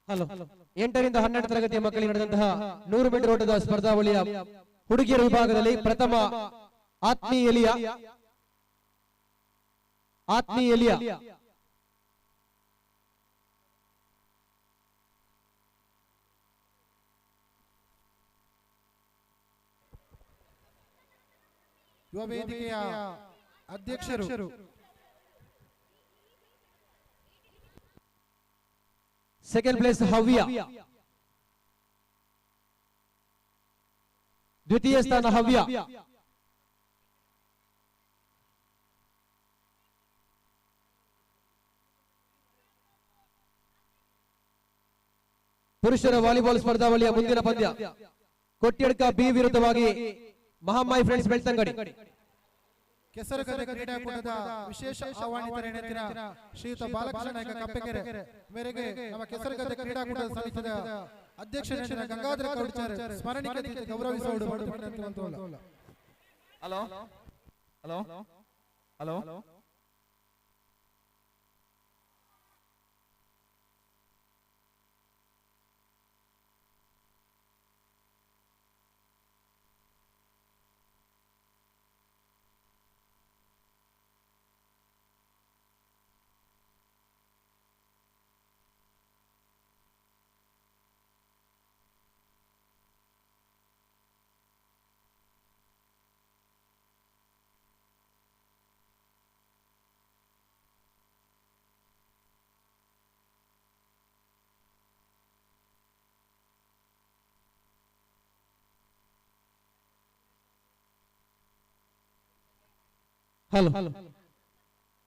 Speaker 3: hello 8ರಿಂದ 12 ತರಗತಿಯ ಮಕ್ಕಳಿಗೆ ನಡೆದಂತಹ 100 ಮೀಟರ್ ಓಟದ ಸ್ಪರ್ಧಾವಳಿಯ ಹುಡುಗಿಯರ ವಿಭಾಗದಲ್ಲಿ ಪ್ರಥಮ ಆತ್ಮೀಯಲಿಯ ಯುವ ವೇದಿಕೆಯ ಅಧ್ಯಕ್ಷರು
Speaker 10: ಸೆಕೆಂಡ್ ಪ್ಲೇಸ್ ಹವ್ಯ, ದ್ವಿತೀಯ ಸ್ಥಾನ ಹವ್ಯ, ಪುರುಷರ ವಾಲಿಬಾಲ್ ಸ್ಪರ್ಧಾವಳಿಯ ಮುಂದಿನ ಪಂದ್ಯ ಕೊಟ್ಟಿಯಡ್ಕ ಬಿ ವಿರುದ್ಧವಾಗಿ ಮಹಾಮಾಯಿ ಫ್ರೆಂಡ್ಸ್ ಬೆಳ್ತಂಗಡಿ.
Speaker 3: ಕೆಸರುಗದ್ದೆ ಕ್ರೀಡಾಕೂಟದ ವಿಶೇಷ ಆಹ್ವಾನಿತರ ಶ್ರೀಯುತ ಬಾಲಕೃಷ್ಣ ಕಪ್ಪೆಗೆರೆ ಮೇರೆಗೆ ನಮ್ಮ ಕೆಸರುಗದ್ದೆ ಕ್ರೀಡಾಕೂಟದ ಸಮಿತಿಯ ಅಧ್ಯಕ್ಷರ ಗಂಗಾಧರ ಕೌಡ್ಚಾರ್ ಸ್ಮರಣಿಕೆ ಗೌರವಿಸುವುದು
Speaker 9: ಹಲೋ ಹಲೋ ಹಲೋ
Speaker 10: ಹಲೋ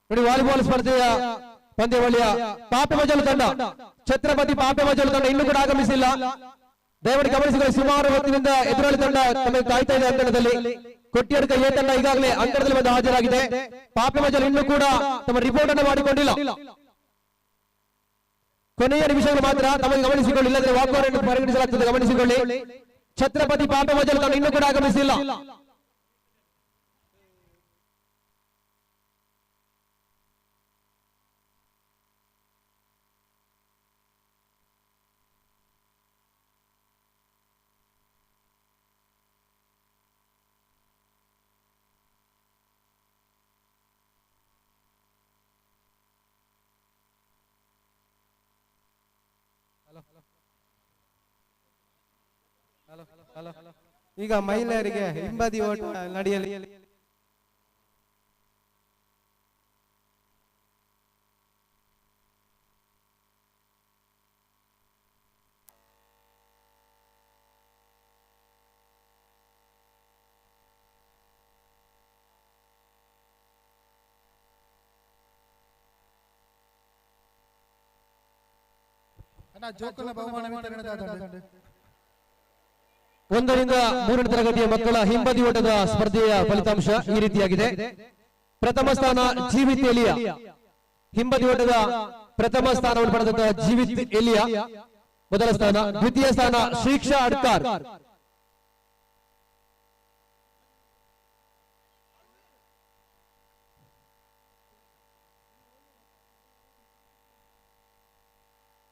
Speaker 10: ನೋಡಿ, ವಾಲಿಬಾಲ್ ಸ್ಪರ್ಧೆಯ ಪಂದ್ಯಾವಳಿಯ ಪಾಪೆ ಮಜಲು ತಂಡ, ಛತ್ರಪತಿ ಪಾಪೆ ಮಜಲು ತಂಡ ಇನ್ನೂ ಕೂಡ ಆಗಮಿಸಿಲ್ಲ. ದಯವಿಟ್ಟು ಗಮನಿಸಿಕೊಳ್ಳಿ. ಸುಮಾರು ಹೊತ್ತಿನಿಂದ ಎದುರಾಳಿ ತಂಡ ತಮಗೆ ಕಾಯ್ತಾ ಇದೆ ಅಂಕಣದಲ್ಲಿ. ಕೊಟ್ಟಿಯಡ್ಕ ಎ ತಂಡ ಈಗಾಗಲೇ ಅಂಕಣದಲ್ಲಿ ಬಂದು ಹಾಜರಾಗಿದೆ. ಪಾಪೆ ಮಜಲು ಇನ್ನೂ ಕೂಡ ತಮ್ಮ ರಿಪೋರ್ಟ್ ಅನ್ನು ಮಾಡಿಕೊಂಡಿಲ್ಲ. ಕೊನೆಯ ನಿಮಿಷಗಳು ಮಾತ್ರ ತಮಗೆ ಗಮನಿಸಿಕೊಳ್ಳಿ, ಇಲ್ಲದ್ರೆ ವಾಕೌಟ್ ಅನ್ನು ಪರಿಗಣಿಸಲಾಗುತ್ತದೆ. ಗಮನಿಸಿಕೊಳ್ಳಿ, ಛತ್ರಪತಿ ಪಾಪ ಮಜಲ್ ತಾನು ಇನ್ನೂ ಕೂಡ ಆಗಮಿಸಿಲ್ಲ.
Speaker 6: ಈಗ ಮಹಿಳೆಯರಿಗೆ ಹಿಂಬದಿ ಓಟ ನಡೆಯಲಿ.
Speaker 3: ಜೋಕುಲ ಬಹುಮಾನ ವಿತರಣೆ.
Speaker 10: 1 ರಿಂದ 3ನೇ ತರಗತಿಯ ಮಕ್ಕಳ ಹಿಂಬದಿ ಓಟದ ಸ್ಪರ್ಧೆಯ ಫಲಿತಾಂಶ ಈ ರೀತಿಯಾಗಿದೆ. ಪ್ರಥಮ ಸ್ಥಾನ ಜೀವಿತ್ ಎಲಿಯಾ, ಹಿಂಬದಿ ಓಟದ ಪ್ರಥಮ ಸ್ಥಾನವನ್ನು ಪಡೆದ ಜೀವಿತ್ ಎಲಿಯಾ ಮೊದಲ ಸ್ಥಾನ. ದ್ವಿತೀಯ ಸ್ಥಾನ ಶಿಕ್ಷಾ ಅಡ್ಕಾರ್,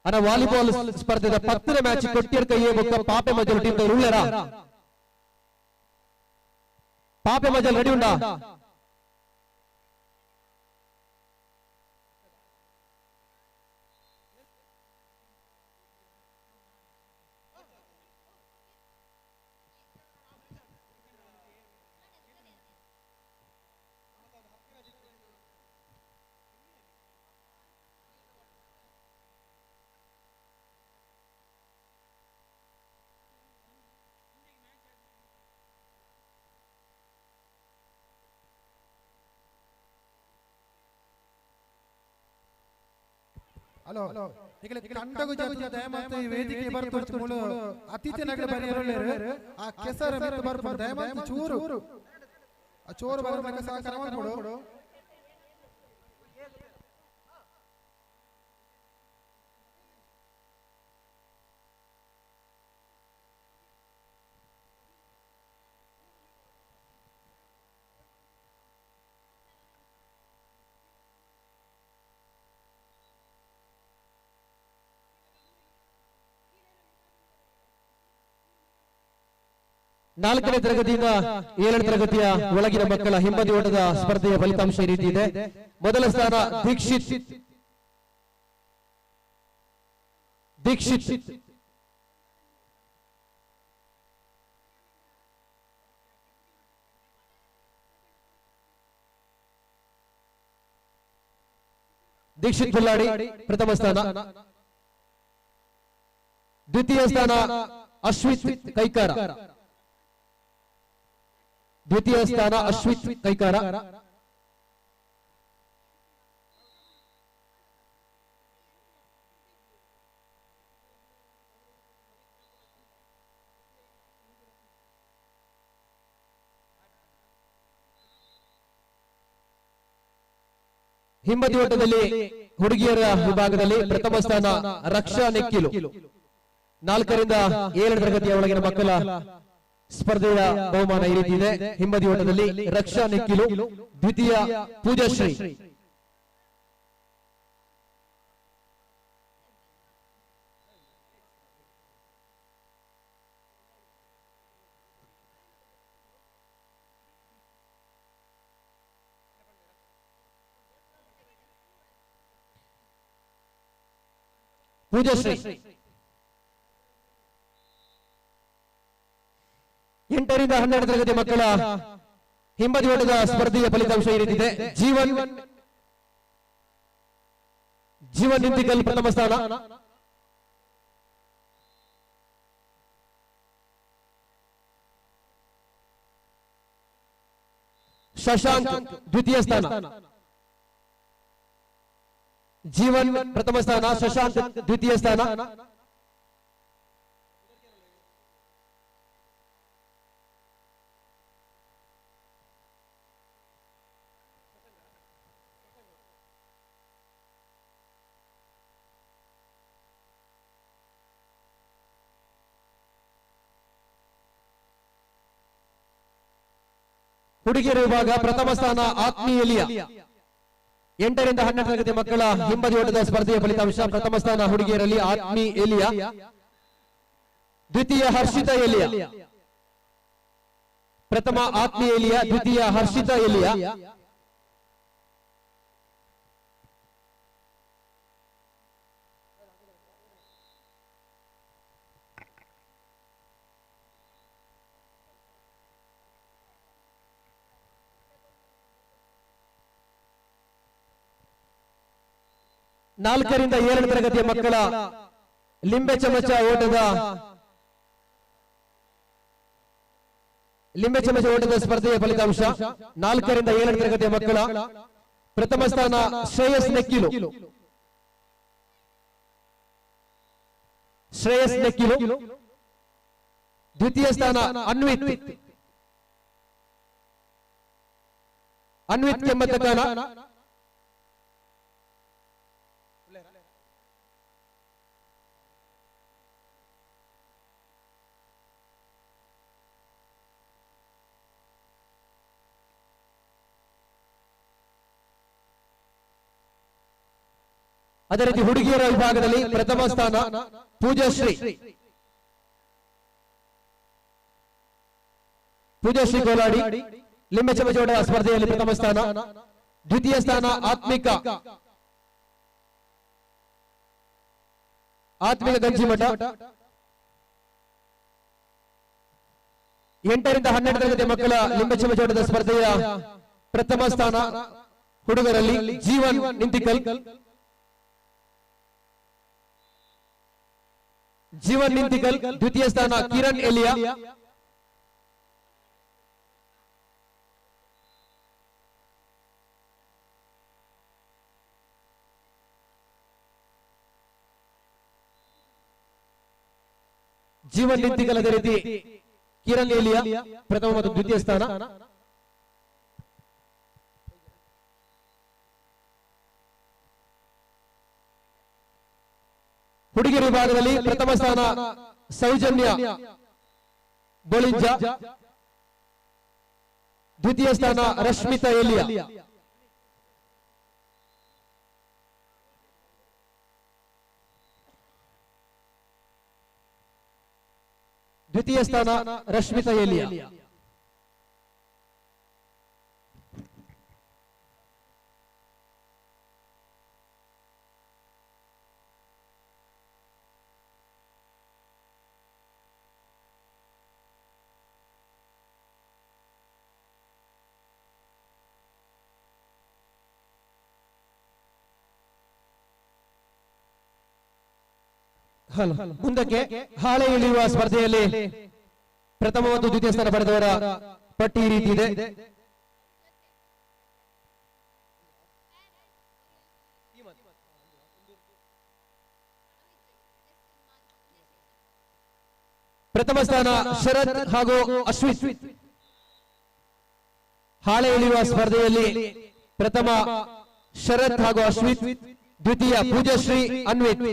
Speaker 10: ಅನ ವಾಲಿಬಾಲ್ ಸ್ಪರ್ಧೆದ 10ನೇ ಮ್ಯಾಚ್ ಕೊಟ್ಟಿಯರ್ ಕೈಯೇ ಬೊಕ್ಕ ಪಾಪೆ ಮಜಲ್ ಟೀಮ್ ಉಳ್ಳರ. ಪಾಪೆ ಮಜಲ್ ರೆಡಿ ಉಂಡಾ?
Speaker 3: ಹಲೋ ಈಗ ಕಂಡಗು ಜಾತಿಯ ದಯಮಾಂತ ಈ ವೇದಿಕೆ ಬರ್ತು ಮೂಲ ಅತಿಥಿ ನಗರ ಬರಿಯರು ಆ ಕೆಸರ ಮಿತ್ತು ಬರ್ಬೋದು ದಯಮಾಂತ ಚೂರು ಆ ಚೋರು ಬರಬೇಕು ಸಹಕಾರ ಮಾಡ್ಕೊಡು.
Speaker 10: ನಾಲ್ಕನೇ ತರಗತಿಯಿಂದ 7ನೇ ತರಗತಿಯ ಒಳಗಿನ ಮಕ್ಕಳ ಹಿಂಬದಿ ಓಟದ ಸ್ಪರ್ಧೆಯ ಫಲಿತಾಂಶ ಈ ರೀತಿ ಇದೆ. ಮೊದಲ ಸ್ಥಾನ ದೀಕ್ಷಿತ್ ಬಳ್ಳಾಡಿ ಪ್ರಥಮ ಸ್ಥಾನ. ದ್ವಿತೀಯ ಸ್ಥಾನ ಅಶ್ವಿತ್ ಕೈಕಾರ, ದ್ವಿತೀಯ ಸ್ಥಾನ ಅಶ್ವಿತ್ ಕೈಕಾರ. ಹಿಂಬದಿ ಓಟದಲ್ಲಿ ಹುಡುಗಿಯರ ವಿಭಾಗದಲ್ಲಿ ಪ್ರಥಮ ಸ್ಥಾನ ರಕ್ಷಾ ನೆಕ್ಕಿಲು. 4 ರಿಂದ 7ನೇ ತರಗತಿಯ ಒಳಗಿನ ಮಕ್ಕಳ ಸ್ಪರ್ಧೆಯ ಬಹುಮಾನ ಈ ರೀತಿ ಇದೆ. ಹಿಂಬದಿ ಓಟದಲ್ಲಿ ರಕ್ಷಾ ನೆಕ್ಕಿಲು, ದ್ವಿತೀಯ ಪೂಜಾಶ್ರೀ, ಪೂಜಾಶ್ರೀ. 8 ರಿಂದ 12ನೇ ತರಗತಿ ಮಕ್ಕಳ ಹಿಂಬದಿ ಓಟದ ಸ್ಪರ್ಧೆಯ ಫಲಿತಾಂಶ ಈ ರೀತಿ ಇದೆ. ಜೀವನ್ ನಿಂತಿಕಲ್ ಪ್ರಥಮ ಸ್ಥಾನ. ಶಶಾಂಕ್ ದ್ವಿತೀಯ ಸ್ಥಾನ. ಜೀವನ್ ಪ್ರಥಮ ಸ್ಥಾನ, ಶಶಾಂಕ್ ದ್ವಿತೀಯ ಸ್ಥಾನ. ಹುಡುಗಿಯರ ವಿಭಾಗ ಪ್ರಥಮ ಸ್ಥಾನ ಆತ್ಮೀಯಲಿಯ 8ರಿಂದ 12 ತರಗತಿ ಮಕ್ಕಳ ಹಿಂಬದಿ ಓಟದ ಸ್ಪರ್ಧೆಯ ಫಲಿತಾಂಶ. ಪ್ರಥಮ ಸ್ಥಾನ ಹುಡುಗಿಯರಲ್ಲಿ ಆತ್ಮಿ ಎಲಿಯಾ, ದ್ವಿತೀಯ ಹರ್ಷಿತಾ ಎಲಿಯಾ. ಪ್ರಥಮ ಆತ್ಮಿ ಎಲಿಯಾ, ದ್ವಿತೀಯ ಹರ್ಷಿತಾ ಎಲಿಯಾ. ನಾಲ್ಕರಿಂದ 7 ತರಗತಿಯ ಮಕ್ಕಳ ಲಿಂಬೆ ಚಮಚ ಓಟದ ಸ್ಪರ್ಧೆಯ ಫಲಿತಾಂಶ. 4ರಿಂದ 7 ತರಗತಿಯ ಮಕ್ಕಳ ಪ್ರಥಮ ಸ್ಥಾನ ಶ್ರೇಯಸ್ ನೆಕ್ಕಿಲು, ದ್ವಿತೀಯ ಸ್ಥಾನ ಅನ್ವಿತ್ ಕೆಮ್ಮತ್ತಕಾನ. ಅದೇ ರೀತಿ ಹುಡುಗಿಯರ ವಿಭಾಗದಲ್ಲಿ ಪ್ರಥಮ ಸ್ಥಾನ ಪೂಜಾಶ್ರೀ ಕೋಲಾಡಿ, ಲಿಂಬೆ ಚಮಚ ಓಟದ ಸ್ಪರ್ಧೆಯಲ್ಲಿ ಪ್ರಥಮ ಸ್ಥಾನ. ದ್ವಿತೀಯ ಸ್ಥಾನ ಆತ್ಮಿಕ ಗಂಜಿಮಠ. 8ರಿಂದ 12 ತರಗತಿ ಮಕ್ಕಳ ಲಿಂಬೆ ಚಮಚ ಓಟದ ಸ್ಪರ್ಧೆಯ ಪ್ರಥಮ ಸ್ಥಾನ ಹುಡುಗರಲ್ಲಿ ಜೀವನ್ ನಿಂತಿಕಲ್, ದ್ವಿತೀಯ ಸ್ಥಾನ ಕಿರಣ್ ಎಲಿಯಾ. ಅದೇ ರೀತಿ ಕಿರಣ್ ಎಲಿಯಾ ಪ್ರಥಮ ಮತ್ತು ದ್ವಿತೀಯ ಸ್ಥಾನ. ಹುಡುಗಿಯರ ವಿಭಾಗದಲ್ಲಿ ಪ್ರಥಮ ಸ್ಥಾನ ಸೌಜನ್ಯ ಬೋಳಿಂಜ, ದ್ವಿತೀಯ ಸ್ಥಾನ ರಶ್ಮಿತಾ ಎಲಿಯಾ. ಮುಂದಕ್ಕೆ ಹಾಳೆ ಇಳಿಯುವ ಸ್ಪರ್ಧೆಯಲ್ಲಿ ಪ್ರಥಮ ಮತ್ತು ದ್ವಿತೀಯ ಸ್ಥಾನ ಪಡೆದವರ ಪಟ್ಟಿ ಈ ರೀತಿ ಇದೆ. ಪ್ರಥಮ ಸ್ಥಾನ ಶರತ್ ಹಾಗೂ ಅಶ್ವಿತ್. ಹಾಳೆ ಇಳಿಯುವ ಸ್ಪರ್ಧೆಯಲ್ಲಿ ಪ್ರಥಮ ಶರತ್ ಹಾಗೂ ಅಶ್ವಿತ್, ದ್ವಿತೀಯ ಪೂಜಾಶ್ರೀ ಅನ್ವಿತ್.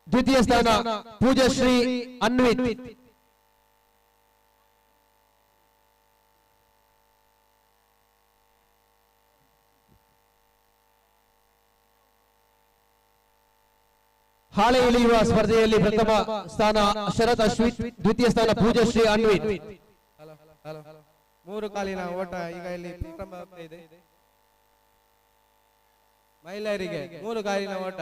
Speaker 10: ದ್ವಿತೀಯ ಸ್ಥಾನ ಪೂಜಾಶ್ರೀ ಅನ್ವಿತ್. ಹಾಳೆ ಇಳಿಯುವ ಸ್ಪರ್ಧೆಯಲ್ಲಿ ಪ್ರಥಮ ಸ್ಥಾನ ಶರತ್ ಅಶ್ವಿತ್, ದ್ವಿತೀಯ ಸ್ಥಾನ ಪೂಜಾಶ್ರೀ ಅನ್ವಿತ್.
Speaker 6: 3 ಕಾಲಿನ ಓಟ ಈಗ ಇಲ್ಲಿ ಪ್ರಾರಂಭ ಆಗ್ತಾ ಇದೆ. ಮಹಿಳೆಯರಿಗೆ 3 ಕಾಲಿನ ಓಟ.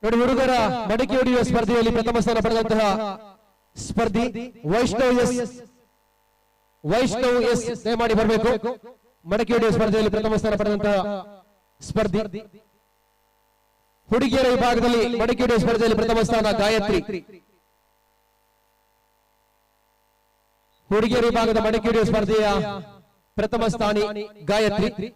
Speaker 10: ನೋಡಿ, ಹುಡುಗರ ಮಡಕೆ ಹೊಡೆಯುವ ಸ್ಪರ್ಧೆಯಲ್ಲಿ ಪ್ರಥಮ ಸ್ಥಾನ ಪಡೆದಂತಹ ಸ್ಪರ್ಧಿ ವೈಷ್ಣವ್ ಎಸ್ ದಯಮಾಡಿ ಬರಬೇಕು. ಮಡಕೆ ಹೊಡೆಯುವ ಸ್ಪರ್ಧೆಯಲ್ಲಿ ಪ್ರಥಮ ಸ್ಥಾನ ಪಡೆದಂತಹ ಸ್ಪರ್ಧಿ. ಹುಡುಗಿಯರ ವಿಭಾಗದಲ್ಲಿ ಮಡಕೆ ಹೊಡೆಯುವ ಸ್ಪರ್ಧೆಯಲ್ಲಿ ಪ್ರಥಮ ಸ್ಥಾನ ಗಾಯತ್ರಿ. ಹುಡುಗಿಯರ ವಿಭಾಗದ ಮಡಕೆ ಹೊಡೆಯುವ ಸ್ಪರ್ಧೆಯ ಪ್ರಥಮ ಸ್ಥಾನಿ ಗಾಯತ್ರಿ.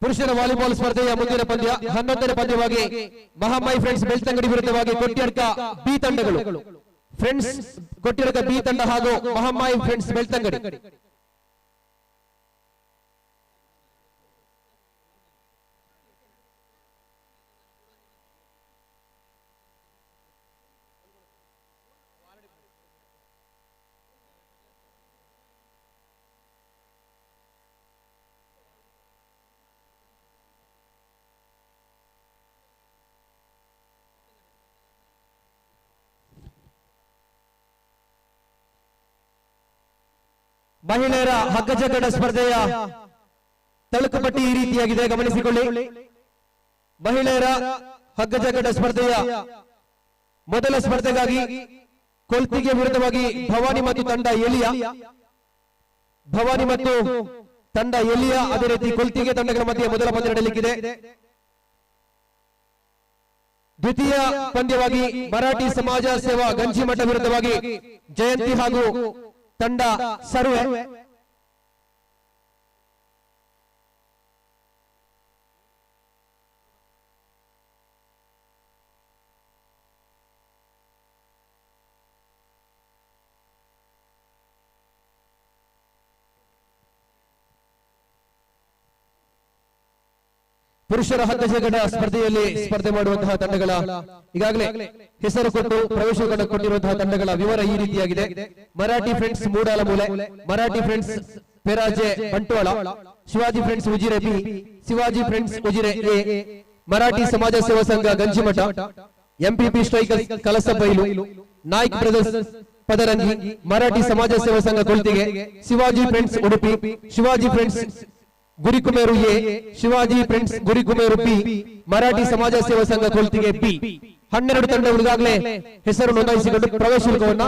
Speaker 10: ಪುರುಷರ ವಾಲಿಬಾಲ್ ಸ್ಪರ್ಧೆಯ ಮುಂದಿನ ಪಂದ್ಯ 11ನೇ ಪಂದ್ಯವಾಗಿ ಮಹಾಮೈ ಫ್ರೆಂಡ್ಸ್ ಬೆಳ್ತಂಗಡಿ ವಿರುದ್ಧವಾಗಿ ಕೊಟ್ಟಿಯಡ್ಕ ಬಿ ತಂಡಗಳು. ಫ್ರೆಂಡ್ಸ್ ಕೊಟ್ಟಿಯಡ್ಕ ಬಿ ತಂಡ ಹಾಗೂ ಮಹಾಮೈ ಫ್ರೆಂಡ್ಸ್ ಬೆಳ್ತಂಗಡಿ. ಮಹಿಳೆಯರ ಹಗ್ಗಜಗ್ಗಡ ಸ್ಪರ್ಧೆಯ ತಳುಕುಪಟ್ಟಿ ಈ ರೀತಿಯಾಗಿದೆ, ಗಮನಿಸಿಕೊಳ್ಳಿ. ಮಹಿಳೆಯರ ಹಗ್ಗಜಗ್ಗಡ ಸ್ಪರ್ಧೆಯ ಮೊದಲ ಸ್ಪರ್ಧೆಗಾಗಿ ಕೊಲ್ತಿಗೆ ವಿರುದ್ಧವಾಗಿ ಭವಾನಿ ಮತ್ತು ತಂಡ ಎಲಿಯಾ, ಅದೇ ರೀತಿ ಕೊಲ್ತಿಗೆ ತಂಡಗಳ ಮಧ್ಯೆ ಮೊದಲ ಪಂದ್ಯ ನಡೆಯಲಿಕ್ಕಿದೆ. ದ್ವಿತೀಯ ಪಂದ್ಯವಾಗಿ ಮರಾಠಿ ಸಮಾಜ ಸೇವಾ ಗಂಜಿಮಠ ವಿರುದ್ಧವಾಗಿ ಜಯಂತಿ ಹಾಗೂ ತಂಡ ಸರ್ವೆ. ಪುರುಷರ ಹಗ್ಗಜಗ್ಗಡ ಸ್ಪರ್ಧೆಯಲ್ಲಿ ಸ್ಪರ್ಧೆ ಮಾಡುವಂತಹ ತಂಡಗಳ ಈಗಾಗಲೇ ಹೆಸರು ಕೊಟ್ಟು ಪ್ರವೇಶ ಕೊಟ್ಟಿರುವಂತಹ ತಂಡಗಳ ವಿವರ ಈ ರೀತಿಯಾಗಿದೆ. Marathi friends Moodalamoole, Marathi friends Peraje Bantwal, Shivaji friends Ujire B, Shivaji friends Ujire A, Marathi ಸಮಾಜ Seva Sangha Ganjimutt, MPP strikers Kalasabailu, Naik brothers Padarangi, Marathi ಸಮಾಜ Seva Sangha Koltige, Shivaji friends Udupi, Shivaji friends Gurikumeru A, Shivaji friends Gurikumeru B, Marathi ಸಮಾಜ ಸೇವಾ ಸಂಘ ಕೊಲ್ತಿಗೆ ಬಿ. 12 ತಂಡಗಳು ಈಗಾಗಲೇ ಹೆಸರು ನೋಂದಾಯಿಸಿಕೊಂಡು ಪ್ರವೇಶ ಶುಲ್ಕವನ್ನು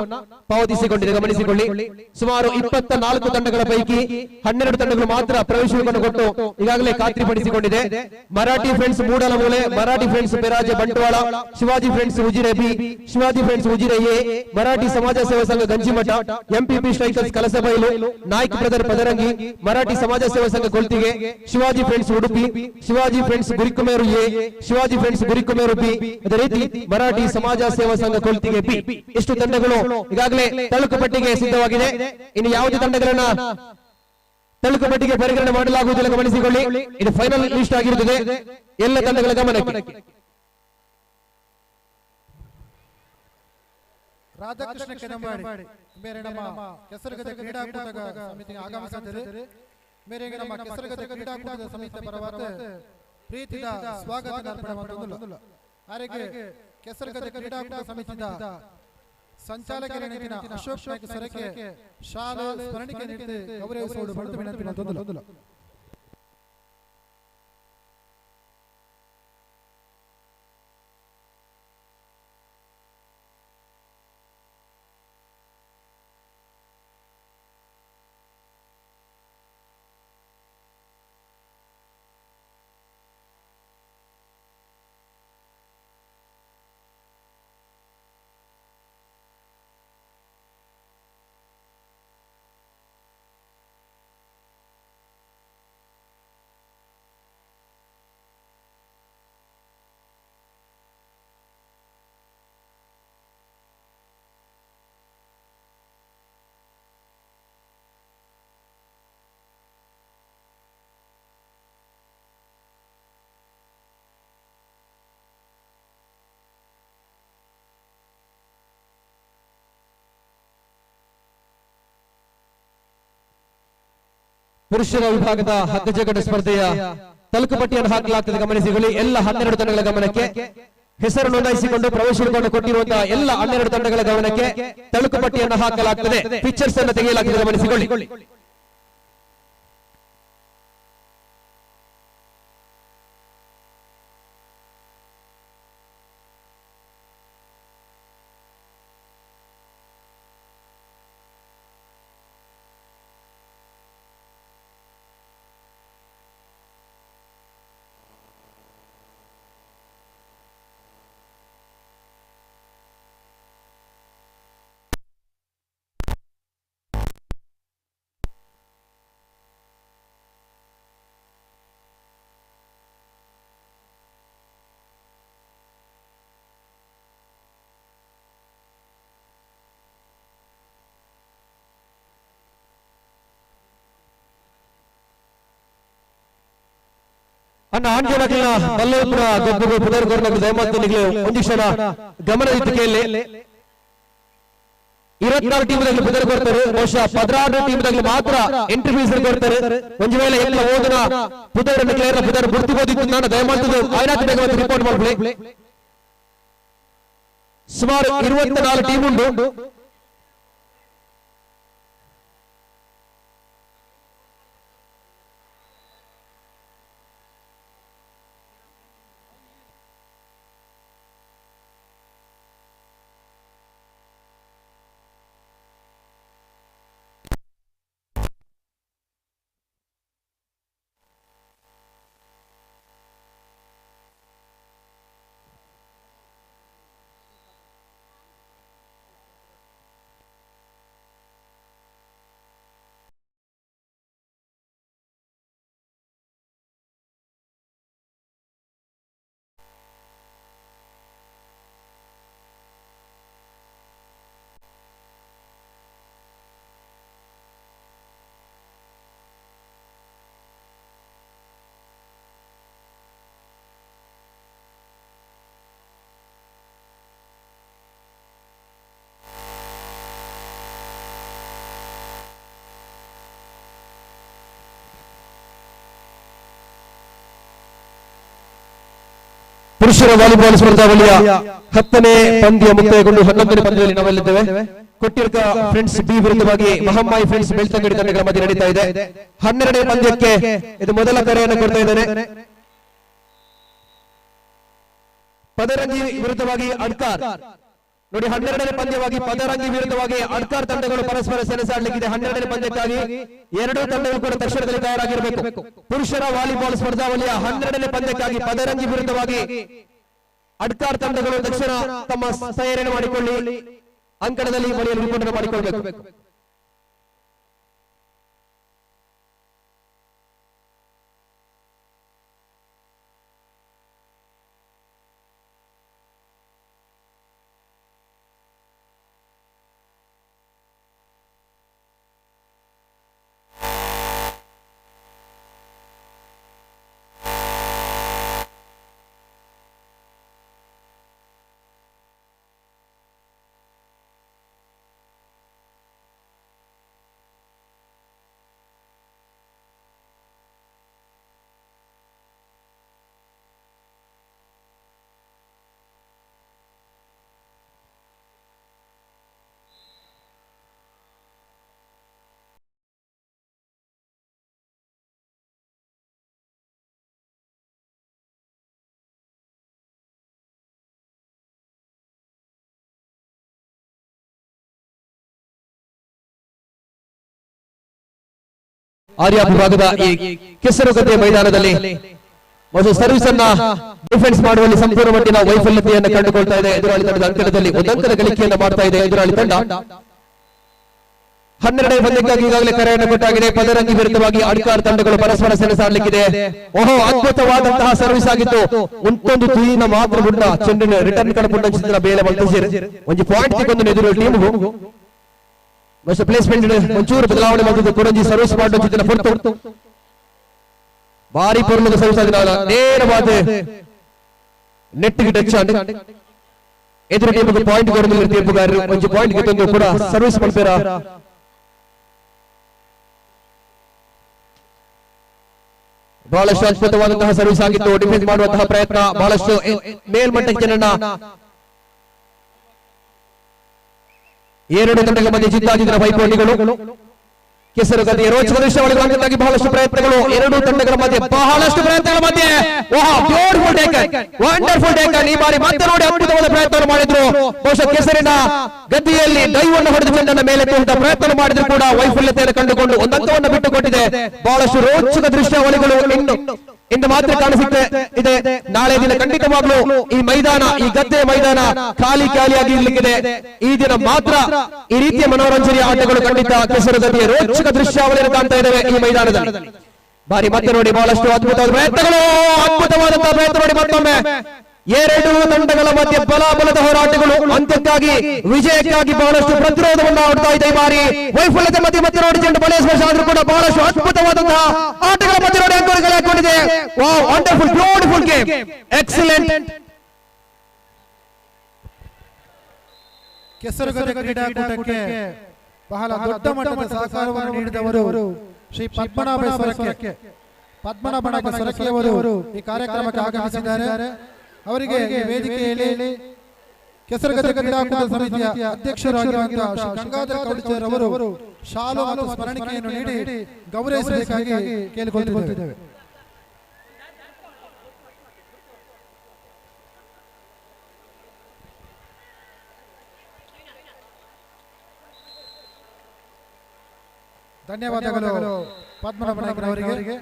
Speaker 10: ಪಾವತಿಸಿಕೊಂಡಿದೆ, ಗಮನಿಸಿಕೊಳ್ಳಿ. ಸುಮಾರು 24 ತಂಡಗಳ ಪೈಕಿ 12 ತಂಡಗಳು ಮಾತ್ರ ಪ್ರವೇಶ ಶುಲ್ಕವನ್ನು ಕೊಟ್ಟು ಈಗಾಗಲೇ ಖಾತ್ರಿಪಡಿಸಿಕೊಂಡಿದೆ. Marathi friends Moodalamoole, Marathi friends Peraje Bantwal, Shivaji friends Ujire B, Shivaji friends Ujire A, Marathi ಸಮಾಜ Seva Sangha Ganjimutt, MPP strikers Kalasabailu, Naik brother Padarangi, Marathi ಸಮಾಜ Seva Sangha Koltige, Shivaji friends Udupi, Shivaji friends Gurikumeru A, Shivaji friends Gurikumeru B, ಅದೇ ರೀತಿ ಮರಾಠಿ ಸಮಾಜ ಸೇವಾ ಸಂಘ ಕೊಲ್ತಿಗೆ ಬಿ. ಇಷ್ಟು ತಂಡಗಳು ಈಗಾಗಲೇ ತಳುಕು ಪಟ್ಟಿಗೆ ಸಿದ್ಧವಾಗಿದೆ. ಇನ್ನು ಯಾವುದೇ ತಂಡಗಳನ್ನ ತಳುಕು ಪಟ್ಟಿಗೆ ಪರಿಗಣನೆ ಮಾಡಲಾಗುವುದಿಲ್ಲ, ಗಮನಿಸಿಕೊಳ್ಳಿ. ಇದು ಫೈನಲ್ ಲಿಸ್ಟ್ ಆಗಿರುತ್ತದೆ, ಎಲ್ಲ ತಂಡಗಳ ಗಮನಕ್ಕೆ.
Speaker 3: ರಾಧಾಕೃಷ್ಣ ಕೆನಂಬಾಡಿ ಮೇರೆ ನಮ್ಮ ಕೆಸರಗದ್ದೆ ಕ್ರೀಡಾಕೂಟದ ಸಮಿತಿಗೆ ಆಗಮಿಸಿದ್ದಾರೆ. ಮೇರೆಗೆ ನಮ್ಮ ಕೆಸರಗದ್ದೆ ಕ್ರೀಡಾಕೂಟದ ಸಮಿತಿ ಪರವಾದ ಪ್ರೀತಿಯ ಸ್ವಾಗತ ಅರ್ಪಣೆ ಮಾಡುವುದಿಲ್ಲ. ಆರೆಗೆ ಕೆಸರಗದ್ದೆ ಕ್ರೀಡಾಕೂಟ ಸಮಿತಿಯ ಸಂಚಾಲಕರ ಅಶೋಕ್ ನಾಯ್ಕ ಸರಕ್ಕೆ ಶಾಲೆ ಸ್ಮರಣಿಕೆ ನೀಡಿ ಗೌರವಿಸುವುದು ಬಡದು ವಿನಂತಿ ಮಾಡುವುದಿಲ್ಲ.
Speaker 10: ಪುರುಷರ ವಿಭಾಗದ ಹಗ್ಗ ಜಗ್ಗಾಟ ಸ್ಪರ್ಧೆಯ ತಲುಕುಪಟ್ಟಿಯನ್ನು ಹಾಕಲಾಗ್ತದೆ, ಗಮನಿಸಿಕೊಳ್ಳಿ. ಎಲ್ಲ 12 ತಂಡಗಳ ಗಮನಕ್ಕೆ, ಹೆಸರು ನೋಂದಾಯಿಸಿಕೊಂಡು ಪ್ರವೇಶವನ್ನು ಕೊಟ್ಟಿರುವಂತಹ ಎಲ್ಲ 12 ತಂಡಗಳ ಗಮನಕ್ಕೆ ತಲುಕುಪಟ್ಟಿಯನ್ನು ಹಾಕಲಾಗ್ತದೆ. ಪಿಕ್ಚರ್ಸ್ ಅನ್ನು ತೆಗೆಯಲಾಗ್ತದೆ, ಗಮನಿಸಿಕೊಳ್ಳಿ. ಅನ್ನ ಆಂಜನಗಿನ ಬಲ್ಲಪುರ ಗೊಬ್ಬರು ಪುದರ್ಗೋರ್ನ ದಯಮಾತನಿಗೆ ಒಂದು ಕ್ಷಣ ಗಮನವಿತ್ತಿಕೆಯಲ್ಲಿ 24 ಟೀಮ್ದಾಗಲಿ ಪುದರ್ ಕೊಡ್ತಾರೆ, ಬಹುಶಃ 16 ಟೀಮ್ದಾಗಲಿ ಮಾತ್ರ ಎಂಟ್ರಿ ಫೀಸ್ ಕೊಡ್ತಾರೆ. ಒಂದು ವೇಳೆ ಎಲ್ಲ ಓದಿನ ಪುದರ್ ಕ್ಲಿಯರ್ ಪುದರ್ ಗುರ್ತಿಬೋದಿತ್ತು, ನಾನು ದಯಮಾಡ್ತದೆ ಆಯ್ನಾತ್ ಬೇಗ ರಿಪೋರ್ಟ್ ಮಾಡ್ಬಿಡಿ. ಸುಮಾರು 24 ಟೀಮ್ ಉಂಟು. ಪುರುಷರ ವಾಲಿಬಾಲ್ ಸ್ಪರ್ಧಾವಳಿಯ 10ನೇ ಪಂದ್ಯ ಮುಕ್ತಾಯಗೊಂಡು 11ನೇ ಪಂದ್ಯದಲ್ಲಿ ನಾವೆಲ್ಲಿದ್ದೇವೆ. ಕೊಟ್ಟಿರ್ಕ ಫ್ರೆಂಡ್ಸ್ ಬಿ ವಿರುದ್ಧವಾಗಿ ಮಹಮ್ಮಾಯಿ ಫ್ರೆಂಡ್ಸ್ ಬೆಳ್ತಂಗಡಿ ತಂಡಗಳ ಮಧ್ಯೆ ನಡೀತಾ ಇದೆ. 12ನೇ ಪಂದ್ಯಕ್ಕೆ ಇದು ಮೊದಲ ಕರೆಯನ್ನು ಕೊಡ್ತಾ ಇದ್ದೇನೆ. ಪದರಂಗಿ ವಿರುದ್ಧವಾಗಿ ಅಡ್ಕಾರ್ ನೋಡಿ, 12ನೇ ಪಂದ್ಯವಾಗಿ ಪದರಂಗಿ ವಿರುದ್ಧವಾಗಿ ಅಡ್ಕಾರ್ ತಂಡಗಳು ಪರಸ್ಪರ ಸೆಣಸಾಡಲಿಕ್ಕಿದೆ. 12ನೇ ಪಂದ್ಯಕ್ಕಾಗಿ ಎರಡೂ ತಂಡಗಳು ಕೂಡ ತಕ್ಷಣದಲ್ಲಿ ತಯಾರಾಗಿರಬೇಕು. ಪುರುಷರ ವಾಲಿಬಾಲ್ ಸ್ಪರ್ಧಾವಳಿಯ 12ನೇ ಪಂದ್ಯಕ್ಕಾಗಿ ಪದರಂಗಿ ವಿರುದ್ಧವಾಗಿ ಅಡ್ಕಾರ್ ತಂಡಗಳು ತಕ್ಷಣ ತಮ್ಮ ತಯಾರಿಯನ್ನು ಮಾಡಿಕೊಳ್ಳಿ, ಅಂಕಣದಲ್ಲಿ ಮನೆಯಲ್ಲಿ ರಿಪೋರ್ಟ್ ಮಾಡಿಕೊಳ್ಳಬೇಕು. ಆರ್ಯ ವಿಭಾಗದ ಈ ಕೆಸರುಗದ್ದೆ ಮೈದಾನದಲ್ಲಿ ಒಂದು ಸರ್ವಿಸ್ ಅನ್ನ ಡಿಫೆನ್ಸ್ ಮಾಡುವಲ್ಲಿ ಸಂಪೂರ್ಣ ಮಟ್ಟಿನ ವೈಫಲ್ಯತೆಯನ್ನು ಕಂಡುಕೊಳ್ತಾ ಇದೆ ಎದುರಾಳಿ ತಂಡದ ಅಂಕಣದಲ್ಲಿ. ಒಂದು ಅಂಕದ ಗಳಿಕೆಯನ್ನು ಮಾಡ್ತಾ ಇದೆ ಎದುರಾಳಿ ತಂಡ. 12ನೇ ಪಂದ್ಯಕ್ಕಾಗಿ ಈಗಾಗಲೇ ಕರೆಯನ್ನು ಕೊಟ್ಟಾಗಿದೆ. ಪದರಂಗಿ ವಿರುದ್ಧವಾಗಿ ಅಡ್ಕಾರ್ ತಂಡಗಳು ಪರಸ್ಪರ ಸೆಣಸಾಡಲಿಕ್ಕಿದೆ. ಓಹೋ, ಅದ್ಭುತವಾದಂತಹ ಸರ್ವಿಸ್ ಆಗಿತ್ತು. ಒಂದೊಂದು ತುಯಿನ ಮಾತ್ರ ಬುಡ್ಡ ಚೆಂಡಿನ ರಿಟರ್ನ್ ಕಡಪುಂಡ ಬೇಲೆ ಮಲ್ತಿಸಿರು ಒಂದು ಪಾಯಿಂಟ್ ತೆಗೆದು ಎದುರು ಟೀಮ್ಗೂ ಪ್ಲೇಸ್ಮೆಂಟ್ ಒಂಚೂರು ಬದಲಾವಣೆ ಮಾಡಿದ್ದು ಕೊಡಂಜಿ ಸರ್ವಿಸ್ ಮಾಡುವ ಹೊರತು ಭಾರಿ ಪೂರ್ಣದ ಸರ್ವಿಸ್ ಆದ ನೇರವಾದ ನೆಟ್ಗೆ ಟಚ್ ಆಗಿ ಎದುರು ಟೀಮ್ಗೆ ಪಾಯಿಂಟ್ ಕೊಡಲು ತೀರ್ಪುಗಾರರು ಒಂದು ಪಾಯಿಂಟ್ ಗೆ ಕೂಡ ಸರ್ವಿಸ್ ಮಾಡ್ತಾರ. ಬಹಳಷ್ಟು ಅದ್ಭುತವಾದಂತಹ ಸರ್ವಿಸ್ ಆಗಿತ್ತು. ಡಿಫೆನ್ಸ್ ಮಾಡುವಂತಹ ಪ್ರಯತ್ನ ಬಹಳಷ್ಟು ಮೇಲ್ಮಟ್ಟಕ್ಕೆ ಜನನ್ನ ಎರಡು ತಂಡಗಳ ಮಧ್ಯೆ ಜಿದ್ದಾಜಿದ್ದ ಪೈಪೋಟಿಗಳು. ಕೆಸರುಗದ್ದೆಯ ರೋಚಕ ದೃಶ್ಯಾವಳಿಗಳಾಗಿ ಬಹಳಷ್ಟು ಪ್ರಯತ್ನಗಳು ಎರಡೂ ತಂಡಗಳ ಮಧ್ಯೆ ಬಹಳಷ್ಟು ಪ್ರಯತ್ನಗಳ ಮಧ್ಯೆ ಬ್ಯೂಟಿಫುಲ್ ಟೇಕನ್, ವಂಡರ್ಫುಲ್ ಟೇಕನ್. ಈ ಬಾರಿ ಮತ್ತೆ ನೋಡಿ ಅದ್ಭುತವಾದ ಪ್ರಯತ್ನ ಮಾಡಿದ್ರು. ಬಹುಶಃ ಕೆಸರಿನ ಗದ್ದೆಯಲ್ಲಿ ಡೈವನ್ನು ಹೊಡೆದು ಚೆಂಡನ್ನ ಮೇಲೆ ಎತ್ತುವಂತಹ ಪ್ರಯತ್ನ ಮಾಡಿದ್ರು ಕೂಡ ವೈಫಲ್ಯತೆಯನ್ನು ಕಂಡುಕೊಂಡು ಒಂದು ಅಂಕವನ್ನು ಬಿಟ್ಟುಕೊಟ್ಟಿದೆ. ಬಹಳಷ್ಟು ರೋಚಕ ದೃಶ್ಯಾವಳಿಗಳು ಇಂದು ಮಾತ್ರ ಕಾಣಿಸುತ್ತೆ ಇದೆ. ನಾಳೆ ದಿನ ಖಂಡಿತವಾಗ್ಲೂ ಈ ಮೈದಾನ, ಈ ಗದ್ದೆಯ ಮೈದಾನ ಖಾಲಿಯಾಗಿ ಇರ್ಲಿಕ್ಕಿದೆ. ಈ ದಿನ ಮಾತ್ರ ಈ ರೀತಿಯ ಮನೋರಂಜನೆಯ ಆಟಗಳು ಖಂಡಿತ ಕೆಸರು ಗದ್ದೆಯ ರೋಚಕ ದೃಶ್ಯಾವಳಿಯನ್ನು ಕಾಣ್ತಾ ಇದ್ದೇವೆ ಈ ಮೈದಾನದಲ್ಲಿ. ಬಾರಿ ಮತ್ತೆ ನೋಡಿ ಬಹಳಷ್ಟು ಅದ್ಭುತವಾದ ಪ್ರಯತ್ನಗಳು, ಅದ್ಭುತವಾದಂತಹ ಪ್ರಯತ್ನ ನೋಡಿ ಮತ್ತೊಮ್ಮೆ ಎರಡು ತಂಡಗಳ ಮಧ್ಯೆ ಬಲದ ಹೋರಾಟಗಳು, ಅಂತ್ಯಕ್ಕಾಗಿ ವಿಜಯಕ್ಕಾಗಿ ಬಹಳಷ್ಟು ಪ್ರತಿರೋಧವನ್ನು ಆಡ್ತಾ ಇದೆ. ಈ ಬಾರಿ ವೈಫಲ್ಯತೆ ಮಧ್ಯೆ ಮತ್ತೆ ನೋಡಿ ಚೆಂಡು ಬಲೆಯ ಸ್ಪರ್ಶ ಆದ್ರೂ ಕೂಡ ಬಹಳಷ್ಟು ಅದ್ಭುತವಾದಂತಹ ಆಟಗಳ ಮಧ್ಯೆ ನೋಡಿ ಅಂಕಗಳು ಹಾಕೊಂಡಿದೆ. Wow, wonderful, beautiful game, excellent.
Speaker 3: ಕೆಸರುಗದ್ದೆ ಕ್ರೀಡಾಕೂಟಕ್ಕೆ ಬಹಳ ದೊಡ್ಡ ಮಟ್ಟದ ಸಹಕಾರವನ್ನು ನೀಡಿದವರು ಶ್ರೀ ಪದ್ಮನಾಭ ಸೊರಕೆಯವರು ಈ ಕಾರ್ಯಕ್ರಮಕ್ಕೆ ಆಗಮಿಸಿದ್ದಾರೆ. ಅವರಿಗೆ ವೇದಿಕೆಯಲ್ಲಿ ಕೆಸರುಗದ್ದೆ ಕ್ರೀಡಾಕೂಟ ಸಮಿತಿಯ ಅಧ್ಯಕ್ಷರಾಗಿರುವಂತಹ ಶ್ರೀ ಗಂಗಾಧರ ಕೌಡಿಚೇರ್ ಅವರು ಶಾಲು ಮತ್ತು ಸ್ಮರಣಿಕೆಯನ್ನು ನೀಡಿ ಗೌರವಿಸಬೇಕಾಗಿ ಕೇಳಿಕೊಳ್ಳುತ್ತಿದ್ದೇವೆ. ಧನ್ಯವಾದಗಳು ಪದ್ಮನಾಭನವರಿಗೆ.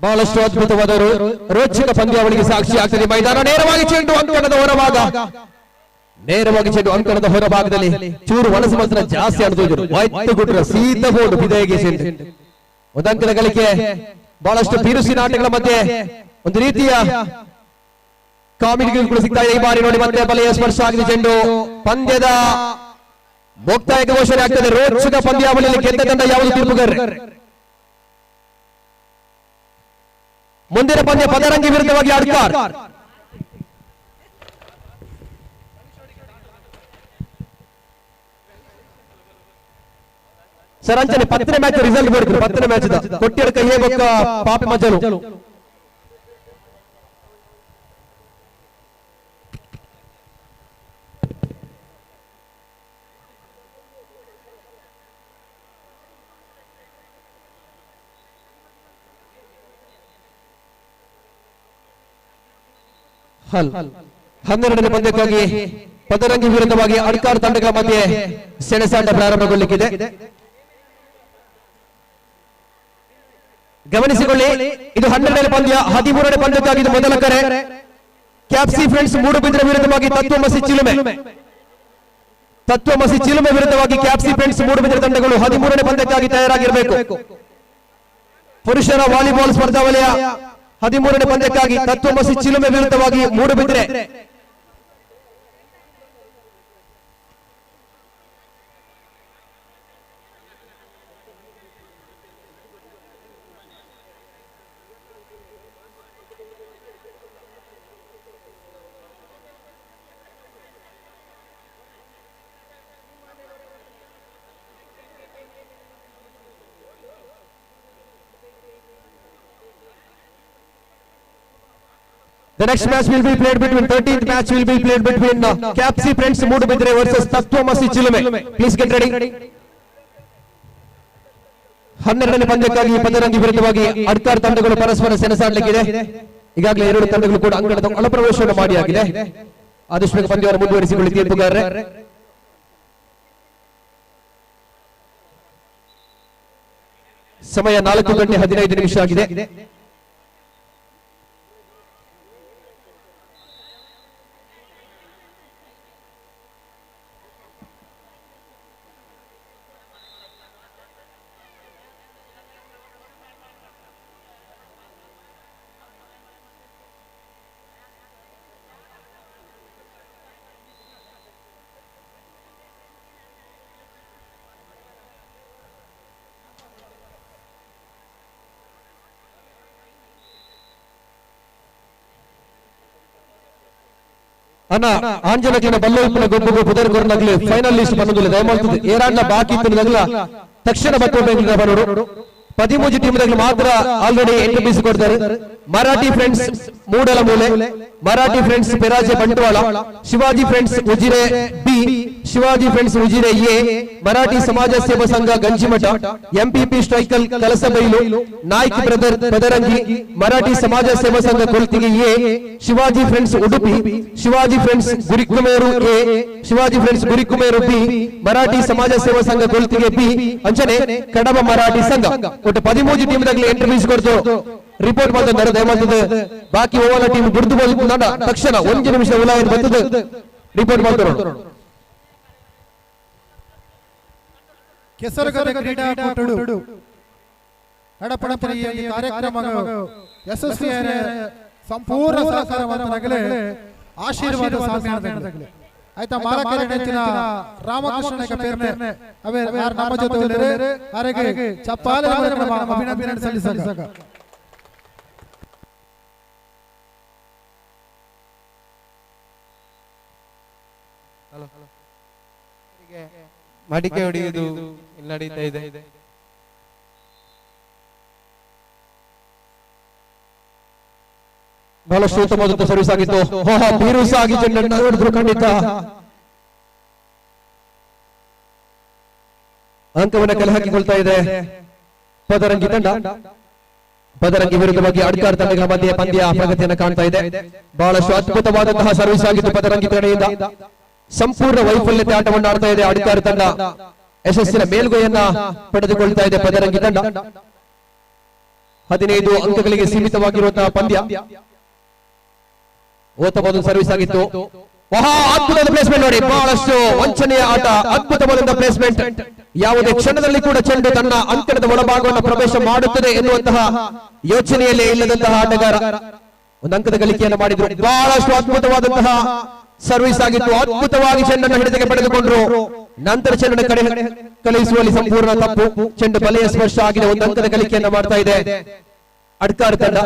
Speaker 10: ಬಹಳಷ್ಟು ಅದ್ಭುತವಾದ ರೋಚಕ ಪಂದ್ಯಾವಳಿಗೆ ಸಾಕ್ಷಿ ಆಗ್ತದೆ ಮೈದಾನ. ನೇರವಾಗಿ ಚೆಂಡು ಅಂಕಣದ ಹೊರಭಾಗ, ನೇರವಾಗಿ ಚೆಂಡು ಅಂಕಣದ ಹೊರಭಾಗದಲ್ಲಿ ಚೂರು ಮನಸ್ಸು ಮಾತ್ರ ಜಾಸ್ತಿ ಆಡ್ತಿದ್ರು. ಗುಟ್ರ ಸೀದಾ ಬೋರ್ಡ್ ಬಿದೈಗೆ ಒಂದು ಅಂಕದ ಗಳಿಕೆ. ಬಹಳಷ್ಟು ಬಿರುಸಿನ ಆಟಗಳ ಮಧ್ಯೆ ಒಂದು ರೀತಿಯ ಕಾಮಿಡಿಗಳು ಕೂಡ ಸಿಗ್ತಾ ಇದೆ. ಈ ಬಾರಿ ನೋಡಿ ಮತ್ತೆ ಬಲೆಯ ಸ್ಪರ್ಶ ಆಗಿದೆ ಚೆಂಡು. ಪಂದ್ಯದ ಮುಕ್ತಾಯಕ್ಕೆ ಘೋಷಣೆ ಆಗ್ತದೆ. ರೋಚಕ ಪಂದ್ಯಾವಳಿಯಲ್ಲಿ ಗೆದ್ದ ತಂಡ ಯಾವುದು ತೀರ್ಪುಗಾರರು. ಮುಂದಿನ ಪಂದ್ಯ ಪದರಂಗಿ ವಿರುದ್ಧವಾಗಿ ಆಡ್ಕಾರ್. ಸರ್ ಅಂಚನೆ 10ನೇ ಮ್ಯಾಚ್ ರಿಸಲ್ಟ್ ಬರ್ತದೆ. 10ನೇ ಮ್ಯಾಚ್ ಕೊಟ್ಟಿಯಡ್ಕ ಹೇಬಕ್ಕ ಪಾಪೆ ಮಜಲು ಹಲ್ 12ನೇ ಪಂದ್ಯಕ್ಕಾಗಿ ಪದರಂಗಿ ವಿರುದ್ಧವಾಗಿ ಅಡ್ಕಾರ್ ತಂಡಗಳ ಮಧ್ಯೆ ಸೆಣಸಾಟ ಪ್ರಾರಂಭಗೊಳ್ಳಲಿಕ್ಕಿದೆ. ಗಮನಿಸಿಕೊಳ್ಳಿ, ಇದು 12ನೇ ಪಂದ್ಯ. 13ನೇ ಪಂದ್ಯಕ್ಕಾಗಿ ಇದು ಮೊದಲ ಕರೆ. ಕ್ಯಾಪ್ಸಿ ಫ್ರೆಂಡ್ಸ್ ಮೂಡುಬಿದಿರೆ ವಿರುದ್ಧವಾಗಿ ತತ್ವಮಸಿ ಚಿಲುಮೆ ವಿರುದ್ಧವಾಗಿ ಕ್ಯಾಪ್ಸಿ ಫ್ರೆಂಡ್ಸ್ ಮೂಡುಬಿದಿರೆ ತಂಡಗಳು 13ನೇ ಪಂದ್ಯಕ್ಕಾಗಿ ತಯಾರಾಗಿರಬೇಕು. ಪುರುಷರ ವಾಲಿಬಾಲ್ ಸ್ಪರ್ಧಾವಲಯ 13ನೇ ಪಂದ್ಯಕ್ಕಾಗಿ ತತ್ವಮಸಿ ಚಿಲುಮೆ ವಿರುದ್ಧವಾಗಿ Moodbidri. The next match will be played between 13th match will be played between Capsi Friends Mudbidre versus Tattvamasi Chilume. Please get ready. 12ನೇ ಪಂದ್ಯಕ್ಕಾಗಿ ಪದರಂಗಿ ವಿರುದ್ಧವಾಗಿ ಅಡ್ಕಾರ್ ತಂಡಗಳು ಪರಸ್ಪರ ಸೆಣಸಾಡಲಿಕ್ಕಿದೆ. ಈಗಾಗಲೇ ಎರಡು ತಂಡಗಳು ಕೂಡ ಅಂಗಣದ ಒಳಪ್ರವೇಶವನ್ನು ಮಾಡಿ ಆಗಿದೆ. ಆದಷ್ಟು ಬೇಗ ಪಂದ್ಯವನ್ನು ಮುಂದುವರಿಸಿಕೊಳ್ಳಿ ತೀರ್ಪುಗಾರರೇ. ಸಮಯ 4:15 ಆಗಿದೆ. ಅಣ್ಣ ಆಂಜನಕಿನ ಬಲ್ಲೋಲ್ಪನ ಗೊಬ್ಬು ಪುದರ್ ಕೊರನಾಗ್ಲಿ ಫೈನಲ್ ಲಿಸ್ಟ್ ಬಂದಿಲ್ಲ ದಯಮಾಡ್ತದೆ ಏರಾಣ್ಣ ಬಾಕಿ ಇತ್ತು ತಕ್ಷಣ ಬತ್ತೋಬೇಕು ಬರೋರು 13 ಟೀಮ್ ಮಾತ್ರ ಆಲ್ರೆಡಿ ಎಂಟ್ರಿ ಪೀಸ್ ಕೊಡ್ತಾರೆ. Marathi friends Moodala Moole, Marathi friends Peraje Bantwal, Shivaji friends Ujire B, Shivaji friends Ujire A, Marathi ಸಮಾಜ Seva Sangha Ganjimutt, MPP strikers Kalasabailu, Naik brother Padarangi, Marathi ಸಮಾಜ Seva Sangha Koltige A, Shivaji friends Udupi, Shivaji friends Gurikumeru A, Shivaji friends Gurikumeru B, Marathi ಸಮಾಜ ಸೇವಾ ಸಂಘ ಕೊಲ್ತಿಗೆ ಬಿ, ಅಂಚನೆ ಕಡಬ ಮರಾಠಿ ಸಂಘ. ಒಟ್ಟು 13 ಟೀಮ್ ಎಂಟ್ರಿ ಪೀಸ್ ಕೊಡ್ತು ರಿಪೋರ್ಟ್ ಮಾಡ್ತಾರೆ ದಯಮಾಡ್ತದೆ. ಬಾಕಿ ಓವಲ ಟೀಮ್ ಗುರ್ತು ಬಂದ ತಕ್ಷಣ 1 ನಿಮಿಷ ಉಲಾಯ ಬರ್ತದೆ ರಿಪೋರ್ಟ್ ಮಾಡ್ತಾರೆ.
Speaker 3: ಕೆಸರುಗದ್ದೆ ಕ್ರೀಡಾಕೂಟಗಳು ನಡಪಡಪಡಿ ಈ ಕಾರ್ಯಕ್ರಮ ಯಶಸ್ವಿ ಸಂಪೂರ್ಣ ಸಹಕಾರ ಮಾಡಲಾಗಲೇ ಆಶೀರ್ವಾದ ಸಾಧನೆ ಆಯ್ತಾ. ಮಾಲಕರ ನೆಚ್ಚಿನ ರಾಮಕೃಷ್ಣ ಪೇರ್ನೆ ಅವೇ ನಮ್ಮ ಜೊತೆ ಅವರಿಗೆ ಚಪ್ಪಾಳೆ ಅಭಿನಂದನೆ ಸಲ್ಲಿಸಕ.
Speaker 6: ಮಡಿಕೆ ಹೊಡೆಯುವುದು ಇಲ್ಲಿ ನಡೀತಾ ಇದೆ.
Speaker 10: ಬಹಳಷ್ಟು ಉತ್ತಮವಾದ ಸರ್ವಿಸ್ ಆಗಿತ್ತು. ಬೀರುಸ ಆಗಿ ಚೆಂಡನ್ನು ನೋಡಿದ್ರು ಖಂಡಿತ ಅಂಕವನ್ನು ಕಲೆ ಹಾಕಿಕೊಳ್ತಾ ಇದೆ ಪದರಂಗಿ ತಂಡ. ಪದರಂಗಿ ವಿರುದ್ಧವಾಗಿ ಅಡ್ಕಾರ್ ತಂಡಗಳ ಮಧ್ಯೆ ಪಂದ್ಯ ಪ್ರಗತಿಯನ್ನು ಕಾಣ್ತಾ ಇದೆ. ಬಹಳಷ್ಟು ಅದ್ಭುತವಾದಂತಹ ಸರ್ವಿಸ್ ಆಗಿತ್ತು ಪದರಂಗಿ ತಂಡದಿಂದ. ಸಂಪೂರ್ಣ ವೈಫಲ್ಯತೆ ಆಟವನ್ನು ಆಡ್ತಾ ಇದೆ ಅಡ್ಕಾರ್ ತಂಡ. ಯಶಸ್ಸಿನ ಮೇಲ್ಗೈಯನ್ನ ಪಡೆದುಕೊಳ್ತಾ ಇದೆ ಪದರಂಗಿ ತಂಡ. 15 ಅಂಕಗಳಿಗೆ ಸೀಮಿತವಾಗಿರುವಂತಹ ಪಂದ್ಯ. ಓತವಾದ ಸರ್ವಿಸ್ ಆಗಿತ್ತು. ಅದ್ಭುತವಾದ ಪ್ಲೇಸ್ಮೆಂಟ್ ನೋಡಿ, ಬಹಳಷ್ಟು ವಂಚನೆಯ ಆಟ, ಅದ್ಭುತವಾದ ಪ್ಲೇಸ್ಮೆಂಟ್. ಯಾವುದೇ ಕ್ಷಣದಲ್ಲಿ ಕೂಡ ಚೆಂಡು ತನ್ನ ಅಂಕಣದ ಒಳಭಾಗವನ್ನು ಪ್ರವೇಶ ಮಾಡುತ್ತದೆ ಎನ್ನುವಂತಹ ಯೋಚನೆಯಲ್ಲೇ ಇಲ್ಲದಂತಹ ಆಟಗಾರ ಒಂದು ಅಂಕದ ಗಳಿಕೆಯನ್ನು ಮಾಡಿದ್ರು. ಬಹಳಷ್ಟು ಅದ್ಭುತವಾದಂತಹ ಸರ್ವಿಸ್ ಆಗಿತ್ತು. ಅದ್ಭುತವಾಗಿ ಚೆಂಡನ್ನು ಹಿಡಿತಕ್ಕೆ ಪಡೆದುಕೊಂಡ್ರು. ನಂತರ ಚೆಂಡನ್ನು ಕಡೆ ಕಳುಹಿಸುವಲ್ಲಿ ಸಂಪೂರ್ಣ ತಪ್ಪು. ಚೆಂಡು ಬಲೆಯ ಸ್ಪರ್ಶ ಆಗಿದೆ. ಒಂದು ಅಂಕದ ಗಳಿಕೆಯನ್ನು ಮಾಡ್ತಾ ಇದೆ ಅಡ್ಕಾರ್ ತಂಡ.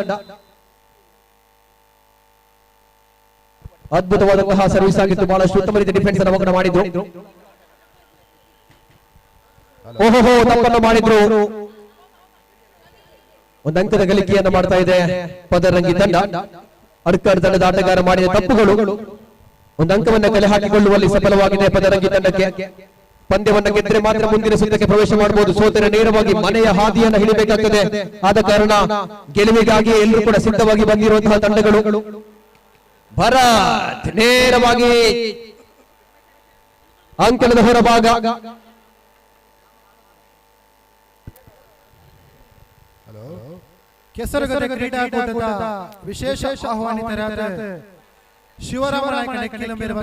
Speaker 10: ಅದ್ಭುತವಾದಂತಹ ಸರ್ವಿಸ್ ಆಗಿತ್ತು. ಬಹಳಷ್ಟು ಉತ್ತಮ ರೀತಿಯ ಡಿಫೆನ್ಸ್ ಅನ್ನು ಮಾಡಿದ್ರು. ಓಹೋ ತಪ್ಪನ್ನು ಮಾಡಿದ್ರು. ಒಂದು ಅಂಕದ ಗಳಿಕೆಯನ್ನು ಮಾಡ್ತಾ ಇದೆ ಪದರಂಗಿ ತಂಡ. ಅಡ್ಕಾರ್ ತಂಡದ ಆಟಗಾರ ಮಾಡಿದ ತಪ್ಪುಗಳು ಒಂದು ಅಂಕವನ್ನು ಕಲೆ ಹಾಕಿಕೊಳ್ಳುವಲ್ಲಿ ಸಫಲವಾಗಿದೆ ಪದರಂಗಿ ತಂಡಕ್ಕೆ. ಪಂದ್ಯವನ್ನು ಗೆದ್ದರೆ ಮಾತ್ರ ಮುಂದಿನ ಸುತ್ತಕ್ಕೆ ಪ್ರವೇಶ ಮಾಡಬಹುದು. ಸೋತರೆ ನೇರವಾಗಿ ಮನೆಯ ಹಾದಿಯನ್ನು ಹಿಡಿಬೇಕಾಗುತ್ತದೆ. ಆದ ಕಾರಣ ಗೆಲುವಿಗಾಗಿ ಎಲ್ಲರೂ ಕೂಡ ಸಿದ್ಧವಾಗಿ ಬಂದಿರುವಂತಹ ತಂಡಗಳು. ಭರತ್ ನೇರವಾಗಿ ಅಂಕಣದ ಹೊರಭಾಗ.
Speaker 3: ಕೆಸರುಗದ್ದೆ ಕ್ರೀಡಾಕೂಟದ ವಿಶೇಷ ಆಹ್ವಾನಿತರಾದ ಶಿವರಾಮರಾಯ ಮೇರೆ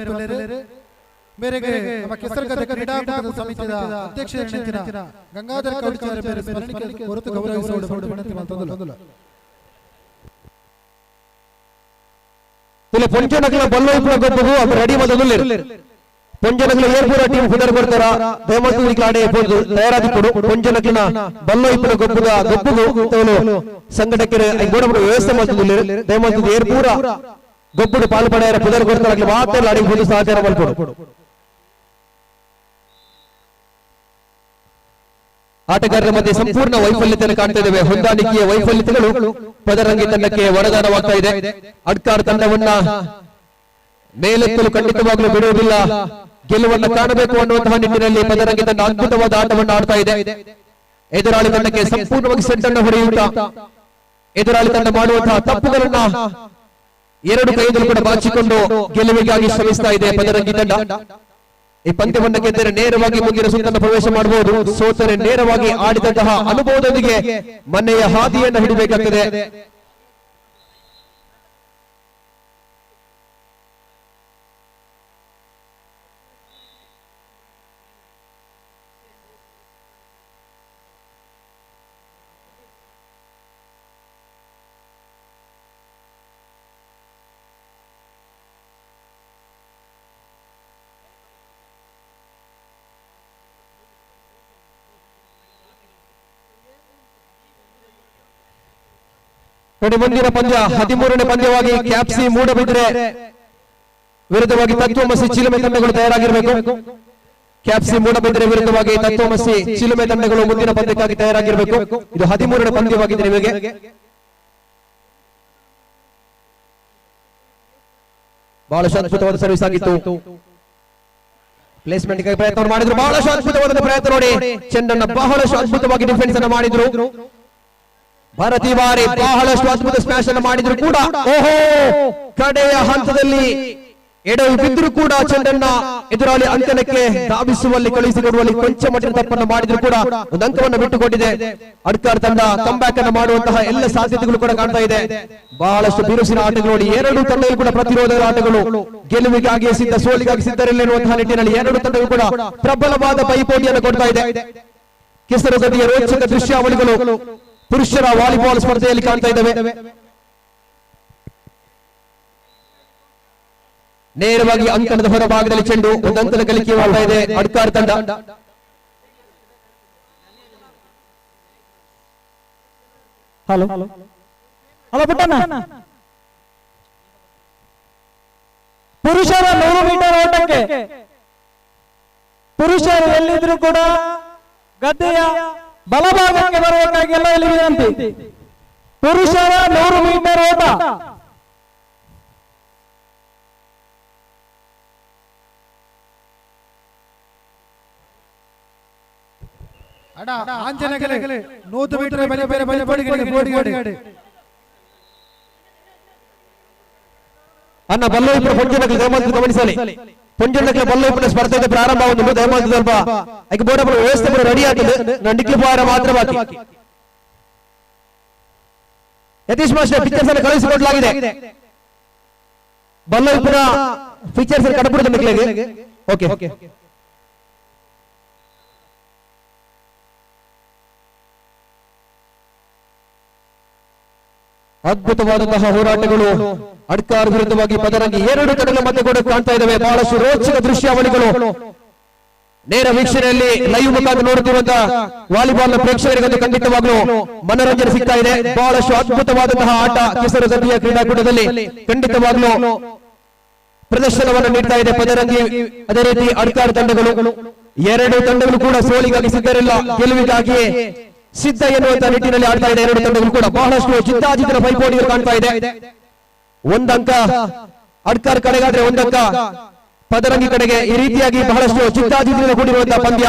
Speaker 3: ಮೇರೆಗೆ ನಮ್ಮ ಕೆಸರುಗದ್ದೆ ಕ್ರೀಡಾಕೂಟದ ಸಮಿತಿಯ ಅಧ್ಯಕ್ಷರ ಗಂಗಾಧರ ಕೌಡಿಚಾರ್ಯ ಬೇರೆ ಸ್ಮರಣೆಗೆ ಹೊರತು ಗೌರವಿಸುವುದು ವಿನಂತಿ ಮಾಡ್ತದಲ್ಲ.
Speaker 10: ಇಲ್ಲಿ ಪೊಂಚನಕಲ ಬಲ್ಲೋಪುರ ಗೊಬ್ಬು ಅದು ರೆಡಿ ಮೊದಲು ಪೊಂಚನಕಲ ಏರ್ಪುರ ಟೀಮ್ ಹುದರ್ ಬರ್ತಾರ ದಯಮಾಡಿ ಈ ಆಡೆ ತಯಾರಾಗಿ ಕೊಡು. ಪೊಂಚನಕಲಿನ ಬಲ್ಲೋಪುರ ಗೊಬ್ಬುಗ ಗೊಬ್ಬುಗು ತೋಲು ಸಂಘಟಕರ ಗೋಡಬಡು ವ್ಯವಸ್ಥೆ ಮಾಡ್ತಿಲ್ಲ. ದಯಮಾಡಿ ಏರ್ಪುರ ಗೊಬ್ಬುಡು ಪಾಲ್ಪಡೆಯರ ಪುದರ್ ಕೊಡ್ತಾರಾಗಲಿ ಮಾತ್ರ ಆಡಿ ಹೋಗಿ ಸಹಚಾರ ಮಾಡ್ಕೊಡು. ಆಟಗಾರರ ಮಧ್ಯೆ ಸಂಪೂರ್ಣ ವೈಫಲ್ಯತೆಯನ್ನು ಕಾಣ್ತಾ ಇದ್ದೇವೆ. ಹೊಂದಾಣಿಕೆಯ ವೈಫಲ್ಯತೆಗಳು ಪದರಂಗಿ ತಂಡಕ್ಕೆ ವರದಾನವಾಗ್ತಾ ಇದೆ. ಅಡ್ಕಾರ್ ತಂಡವನ್ನ ಮೇಲೆತ್ತಲು ಖಂಡಿತವಾಗಲೂ ಬಿಡುವುದಿಲ್ಲ. ಗೆಲುವನ್ನು ಕಾಣಬೇಕು ಅನ್ನುವಂತಹ ನಿಟ್ಟಿನಲ್ಲಿ ಪದರಂಗಿ ತಂಡ ಅದ್ಭುತವಾದ ಆಟವನ್ನು ಆಡ್ತಾ ಇದೆ. ಎದುರಾಳಿ ತಂಡಕ್ಕೆ ಸಂಪೂರ್ಣವಾಗಿ ಸೆಟ್ಟನ್ನು ಹೊಡೆಯುತ್ತಾ ಎದುರಾಳಿ ತಂಡ ಮಾಡುವಂತಹ ತಪ್ಪುಗಳನ್ನ ಎರಡು ಕೈಗಳು ಕೂಡ ಬಾಚಿಕೊಂಡು ಗೆಲುವಿಗಾಗಿ ಶ್ರಮಿಸ್ತಾ ಇದೆ ಪದರಂಗಿ ತಂಡ. ಈ ಪಂದ್ಯವನ್ನು ಗೆದ್ದರೆ ನೇರವಾಗಿ ಮುಂದಿನ ಸುತ್ತನ್ನು ಪ್ರವೇಶ ಮಾಡಬಹುದು. ಸೋತರೆ ನೇರವಾಗಿ ಆಡಿದಂತಹ ಅನುಭವದೊಂದಿಗೆ ಮನೆಯ ಹಾದಿಯನ್ನು ಹಿಡಿಬೇಕಾಗುತ್ತದೆ. ನೋಡಿ ಮುಂದಿನ ಪಂದ್ಯ 13ನೇ ಪಂದ್ಯವಾಗಿ ಕ್ಯಾಪ್ಸಿ ಮೂಡಬಿದ್ರೆ ವಿರುದ್ಧವಾಗಿ ತತ್ವಮಸಿ ಚಿಲುಮೆ ತಂಡಗಳು ತಯಾರಾಗಿರಬೇಕು. ಕ್ಯಾಪ್ಸಿ ಮೂಡಬಿದ್ರೆ ವಿರುದ್ಧವಾಗಿ ತತ್ವಮಸಿ ಚಿಲುಮೆ ತಂಡಗಳು ಮುಂದಿನ ಪಂದ್ಯಕ್ಕಾಗಿ ತಯಾರಾಗಿರಬೇಕು. ಇದು 13ನೇ ಪಂದ್ಯವಾಗಿದೆ ನಿಮಗೆ. ಬಹಳಷ್ಟು ಅದ್ಭುತವಾದ ಸರ್ವಿಸ್ ಆಗಿತ್ತು. ಪ್ಲೇಸ್ಮೆಂಟ್ ಪ್ರಯತ್ನ ಮಾಡಿದ್ರು, ಬಹಳಷ್ಟು ಅದ್ಭುತವಾದ ಪ್ರಯತ್ನ ನೋಡಿ. ಚೆಂಡನ್ನ ಬಹಳಷ್ಟು ಅದ್ಭುತವಾಗಿ ಡಿಫೆನ್ಸ್ ಅನ್ನು ಮಾಡಿದ್ರು. ಭಾರತೀಯ ಬಾರಿ ಬಹಳಷ್ಟು ಅದ್ಭುತ ಸ್ಮ್ಯಾಶ್ ಅನ್ನು ಮಾಡಿದ್ರು ಕೂಡ ಓಹೋ ಕಡೆಯ ಹಂತದಲ್ಲಿ ಎಡವು ಬಿದ್ದರೂ ಕೂಡ ಚೆಂಡನ್ನ ಎದುರಾಳಿ ಅಂಕಣಕ್ಕೆ ಧಾವಿಸುವಲ್ಲಿ ಕಳುಹಿಸಿಕೊಡುವಲ್ಲಿ ಕೊಂಚ ಮಟ್ಟಿನ ತಪ್ಪನ್ನು ಮಾಡಿದ್ರು ಕೂಡ ಒಂದು ಅಂಕವನ್ನು ಬಿಟ್ಟುಕೊಟ್ಟಿದೆ. ಅಡ್ಕಾರ್ ತಂಡ ಕಂಬ್ಯಾಕ್ ಅನ್ನು ಮಾಡುವಂತಹ ಎಲ್ಲ ಸಾಧ್ಯತೆಗಳು ಕೂಡ ಕಾಣ್ತಾ ಇದೆ. ಬಹಳಷ್ಟು ಬಿರುಸಿನ ಆಟಗಳು ನೋಡಿ. ಎರಡು ತಂಡಗಳು ಕೂಡ ಪ್ರತಿರೋಧದ ಆಟಗಳು. ಗೆಲುವಿಗಾಗಿ ಸಿದ್ಧ, ಸೋಲಿಗಾಗಿ ಸಿದ್ಧರಿಲ್ಲ ಎನ್ನುವಂತಹ ನಿಟ್ಟಿನಲ್ಲಿ ಎರಡು ತಂಡಗಳು ಕೂಡ ಪ್ರಬಲವಾದ ಪೈಪೋಟಿಯನ್ನು ಕೊಡ್ತಾ ಇದೆ. ಕೆಸರುಗದಿಯ ರೋಚಕ ದೃಶ್ಯಾವಳಿಗಳು ಪುರುಷರ ವಾಲಿಬಾಲ್ ಸ್ಪರ್ಧೆಯಲ್ಲಿ ಕಾಣ್ತಾ ಇದ್ದಾವೆ. ನೇರವಾಗಿ ಅಂಕಣದ ಹೊರಭಾಗದಲ್ಲಿ ಚೆಂಡು ಒಂದು ಅಂಕದ ಗಳಿಕೆ ಮಾಡ್ತಾ ಇದೆ ಅಡ್ಕಾರ್ ತಂಡ.
Speaker 14: ಹಲೋ ಹಲೋ ಪುಟ್ಟಣ್ಣ, ಪುರುಷರ 100 ಮೀಟರ್ ಓಟಕ್ಕೆ ಪುರುಷರು ಎಲ್ಲಿದ್ರು ಕೂಡ ಗದ್ದೆಯ ಬಲಭಾಗಕ್ಕೆ ಬರಬೇಕಾಗಿ ಎಲ್ಲ ಇಲ್ಲಿ ವಿನಂತಿ. ಪುರುಷರ 100 ಮೀಟರ್ ಓಟ
Speaker 3: ಆಂಜನೇಯಗಲೆ 100 ಮೀಟರ್ ಬಲಿಪಡಿಗಡೆ
Speaker 10: ಅನ್ನ ಬಲ್ಲೋಯಿಪುರ ಪೊಂಜನಕ್ಕೆ ದಯಮಾಡಿ ಗಮನಿಸಲಿ. ಪೊಂಜನಕ್ಕೆ ಬಲ್ಲೋಯಿಪುರ ಸ್ಪರ್ಧೆ ಪ್ರಾರಂಭವನ್ನು ದಯಮಾಡಿ ಸ್ವಲ್ಪ ಐಕೆ ಬೋರ್ಡ್ ವ್ಯವಸ್ಥೆ ಕೂಡ ರೆಡಿ ಆಗ್ತದೆ. ನಂಡಿಕ್ಲಿಪಾರ ಮಾತ್ರ ಬಾಕಿ. ಯತೀಶ್ ಮಾಸ್ಟರ್ ಪಿಕ್ಚರ್ಸ್ ಅನ್ನು ಕಳುಹಿಸಿಕೊಡಲಾಗಿದೆ. ಬಲ್ಲೋಯಿಪುರ ಪಿಕ್ಚರ್ಸ್ ಕಡಪುರದ ನಿಕ್ಲಿಗೆ ಓಕೆ. ಅದ್ಭುತವಾದಂತಹ ಹೋರಾಟಗಳು ಅಡ್ಕಾರ್ ವಿರುದ್ಧವಾಗಿ ಪದರಂಗಿ ಎರಡು ತಂಡಗಳ ಮಧ್ಯೆ ಕೂಡ ಕಾಣ್ತಾ ಇದ್ದಾವೆ. ಬಹಳಷ್ಟು ರೋಚಕ ದೃಶ್ಯಾವಳಿಗಳು ನೇರ ವೀಕ್ಷಣೆಯಲ್ಲಿ ಲೈವ್ ಮುಖಾಂತರ ನೋಡುತ್ತಿರುವಂತಹ ವಾಲಿಬಾಲ್ ಪ್ರೇಕ್ಷಕರಿಗೊಂದು ಖಂಡಿತವಾಗ್ಲೂ ಮನೋರಂಜನೆ ಸಿಗ್ತಾ ಇದೆ. ಬಹಳಷ್ಟು ಅದ್ಭುತವಾದಂತಹ ಆಟ ಕೆಸರು ಗದ್ದಿಯ ಕ್ರೀಡಾಕೂಟದಲ್ಲಿ ಖಂಡಿತವಾಗ್ಲೂ ಪ್ರದರ್ಶನವನ್ನು ನೀಡ್ತಾ ಇದೆ ಪದರಂಗಿ. ಅದೇ ರೀತಿ ಅಡ್ಕಾರ್ ತಂಡಗಳು ಎರಡು ತಂಡಗಳು ಕೂಡ ಸೋಲಿಗಾಗಿ ಸಿದ್ಧರಿಲ್ಲ, ಗೆಲುವಿಗಾಗಿ ಸಿದ್ಧ ಎನ್ನುವಂತ ನಿಟ್ಟಿನಲ್ಲಿ ಆಡ್ತಾ ಇದೆ. ಎರಡು ತಂಡಗಳು ಕೂಡ ಬಹಳಷ್ಟು ಜಿದ್ದಾಜಿದ್ದಿನ ಪೈಪೋಟಿಗಳು ಕಾಣ್ತಾ ಇದೆ. ಒಂದಂಕ ಅಡ್ಕಾರ್ ಕಡೆಗಾದ್ರೆ ಒಂದಂಕ ಪದರಂಗಿ ಕಡೆಗೆ. ಈ ರೀತಿಯಾಗಿ ಬಹಳಷ್ಟು ಜಿದ್ದಾಜಿದ್ದಿನ ಕೂಡಿರುವಂತಹ ಪಂದ್ಯ.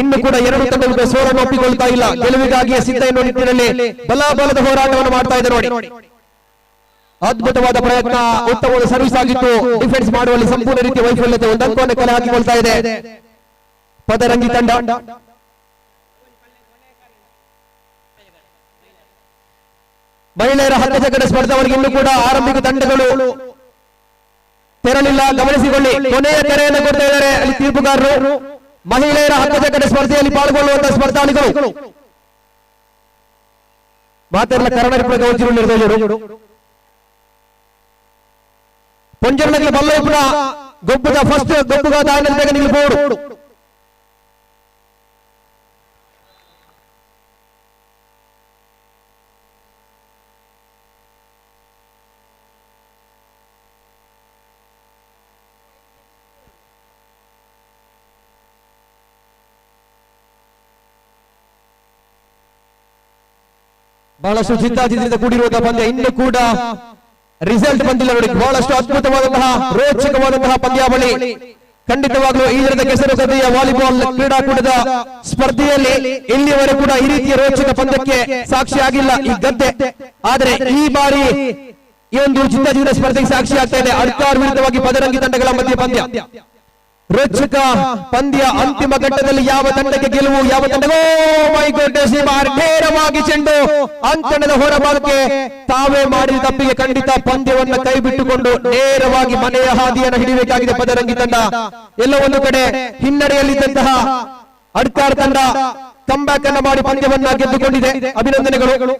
Speaker 10: ಇನ್ನು ಕೂಡ ಎರಡು ತಂಡಗಳು ಸೋಲನ್ನು ಒಪ್ಪಿಕೊಳ್ತಾ ಇಲ್ಲ, ಗೆಲುವಿಗಾಗಿ ಸಿದ್ಧ ಎನ್ನುವ ನಿಟ್ಟಿನಲ್ಲಿ ಬಲದ ಹೋರಾಟವನ್ನು ಮಾಡ್ತಾ ಇದೆ ನೋಡಿ. ಅದ್ಭುತವಾದ ಪ್ರಯತ್ನ, ಉತ್ತಮವಾದ ಸರ್ವಿಸ್ ಆಗಿತ್ತು. ಡಿಫೆನ್ಸ್ ಮಾಡುವಲ್ಲಿ ಸಂಪೂರ್ಣ ರೀತಿಯ ವೈಫಲ್ಯತೆ ಒಂದಂಕವನ್ನು ಕಲೆ ಹಾಕಿಕೊಳ್ತಾ ಇದೆ ಪದರಂಗಿ ತಂಡ. ಮಹಿಳೆಯರ ಹಗ್ಗ ಜಗ್ಗದ ಸ್ಪರ್ಧೆವರೆಗೆ ಇನ್ನೂ ಕೂಡ ಆರಂಭಿಕ ತಂಡಗಳು ತೆರಳಿಲ್ಲ, ಗಮನಿಸಿಕೊಳ್ಳಿ. ಕೊನೆಯ ಕರೆಯನ್ನು ಕೊಡ್ತಾ ಇದ್ದಾರೆ ಅಲ್ಲಿ ತೀರ್ಪುಗಾರರು. ಮಹಿಳೆಯರ ಹಗ್ಗ ಜಗ್ಗದ ಸ್ಪರ್ಧೆಯಲ್ಲಿ ಪಾಲ್ಗೊಳ್ಳುವಂತಹ ಸ್ಪರ್ಧಾಳುಗಳು ಮಾತೆಲ್ಲ ಕರ್ನಾಟಕ ಗೌಜಿರು ನಿರ್ದೇಶಕರು ಪೊಂಜರ್ನಕ್ಕೆ ಬಲ್ಲೋಪುರ ಗೊಬ್ಬದ ಫಸ್ಟ್ ಗೊಬ್ಬುಗಾದ ಆನಂದ ನಿಲ್ಬಹುದು. ಬಹಳಷ್ಟು ಜಿದ್ದಾಜಿದ್ದಿಂದ ಕೂಡಿರುವಂತಹ ಪಂದ್ಯ. ಇನ್ನು ಕೂಡ ರಿಸಲ್ಟ್ ಬಂದಿಲ್ಲ ನೋಡಿ. ಬಹಳಷ್ಟು ಅದ್ಭುತವಾದಂತಹ ರೋಚಕವಾದಂತಹ ಪಂದ್ಯಾವಳಿ. ಖಂಡಿತವಾಗ್ಲೂ ಈ ದಿನದ ಕೆಸರು ಗದ್ದೆಯ ವಾಲಿಬಾಲ್ ಕ್ರೀಡಾಕೂಟದ ಸ್ಪರ್ಧೆಯಲ್ಲಿ ಇಲ್ಲಿಯವರೆಗೂ ಕೂಡ ಈ ರೀತಿಯ ರೋಚಕ ಪಂದ್ಯಕ್ಕೆ ಸಾಕ್ಷಿಯಾಗಿಲ್ಲ ಈ ಗದ್ದೆ. ಆದರೆ ಈ ಬಾರಿ ಈ ಒಂದು ಜಿದ್ದಾಜಿದ್ದ ಸ್ಪರ್ಧೆಗೆ ಸಾಕ್ಷಿ ಆಗ್ತಾ ಇದೆ. ಅಡ್ಕಾರ್ ವಿರುದ್ಧವಾಗಿ ಪದರಂಗಿ ತಂಡಗಳ ಮಧ್ಯೆ ಪಂದ್ಯ. ರೋಚಕ ಪಂದ್ಯ. ಅಂತಿಮ ಘಟ್ಟದಲ್ಲಿ ಯಾವ ತಂಡಕ್ಕೆ ಗೆಲುವು, ಯಾವ ತಂಡವೋ ನೇರವಾಗಿ ಚೆಂಡು ಅಂಕಣದ ಹೊರಭಾಗಕ್ಕೆ ತಾವೇ ಮಾಡಿದ ತಪ್ಪಿಗೆ ಖಂಡಿತ ಪಂದ್ಯವನ್ನು ಕೈ ಬಿಟ್ಟುಕೊಂಡು ನೇರವಾಗಿ ಮನೆಯ ಹಾದಿಯನ್ನು ಹಿಡಿಯಬೇಕಾಗಿದೆ ಪದರಂಗಿ ತಂಡ. ಎಲ್ಲ ಒಂದು ಕಡೆ ಹಿನ್ನಡೆಯಲ್ಲಿದ್ದಂತಹ ಅಡ್ಕಾರ್ ತಂಡ ಕಂಬ್ಯಾಕ್ ಅನ್ನು ಮಾಡಿ ಪಂದ್ಯವನ್ನ ಗೆದ್ದುಕೊಂಡಿದೆ. ಅಭಿನಂದನೆಗಳು.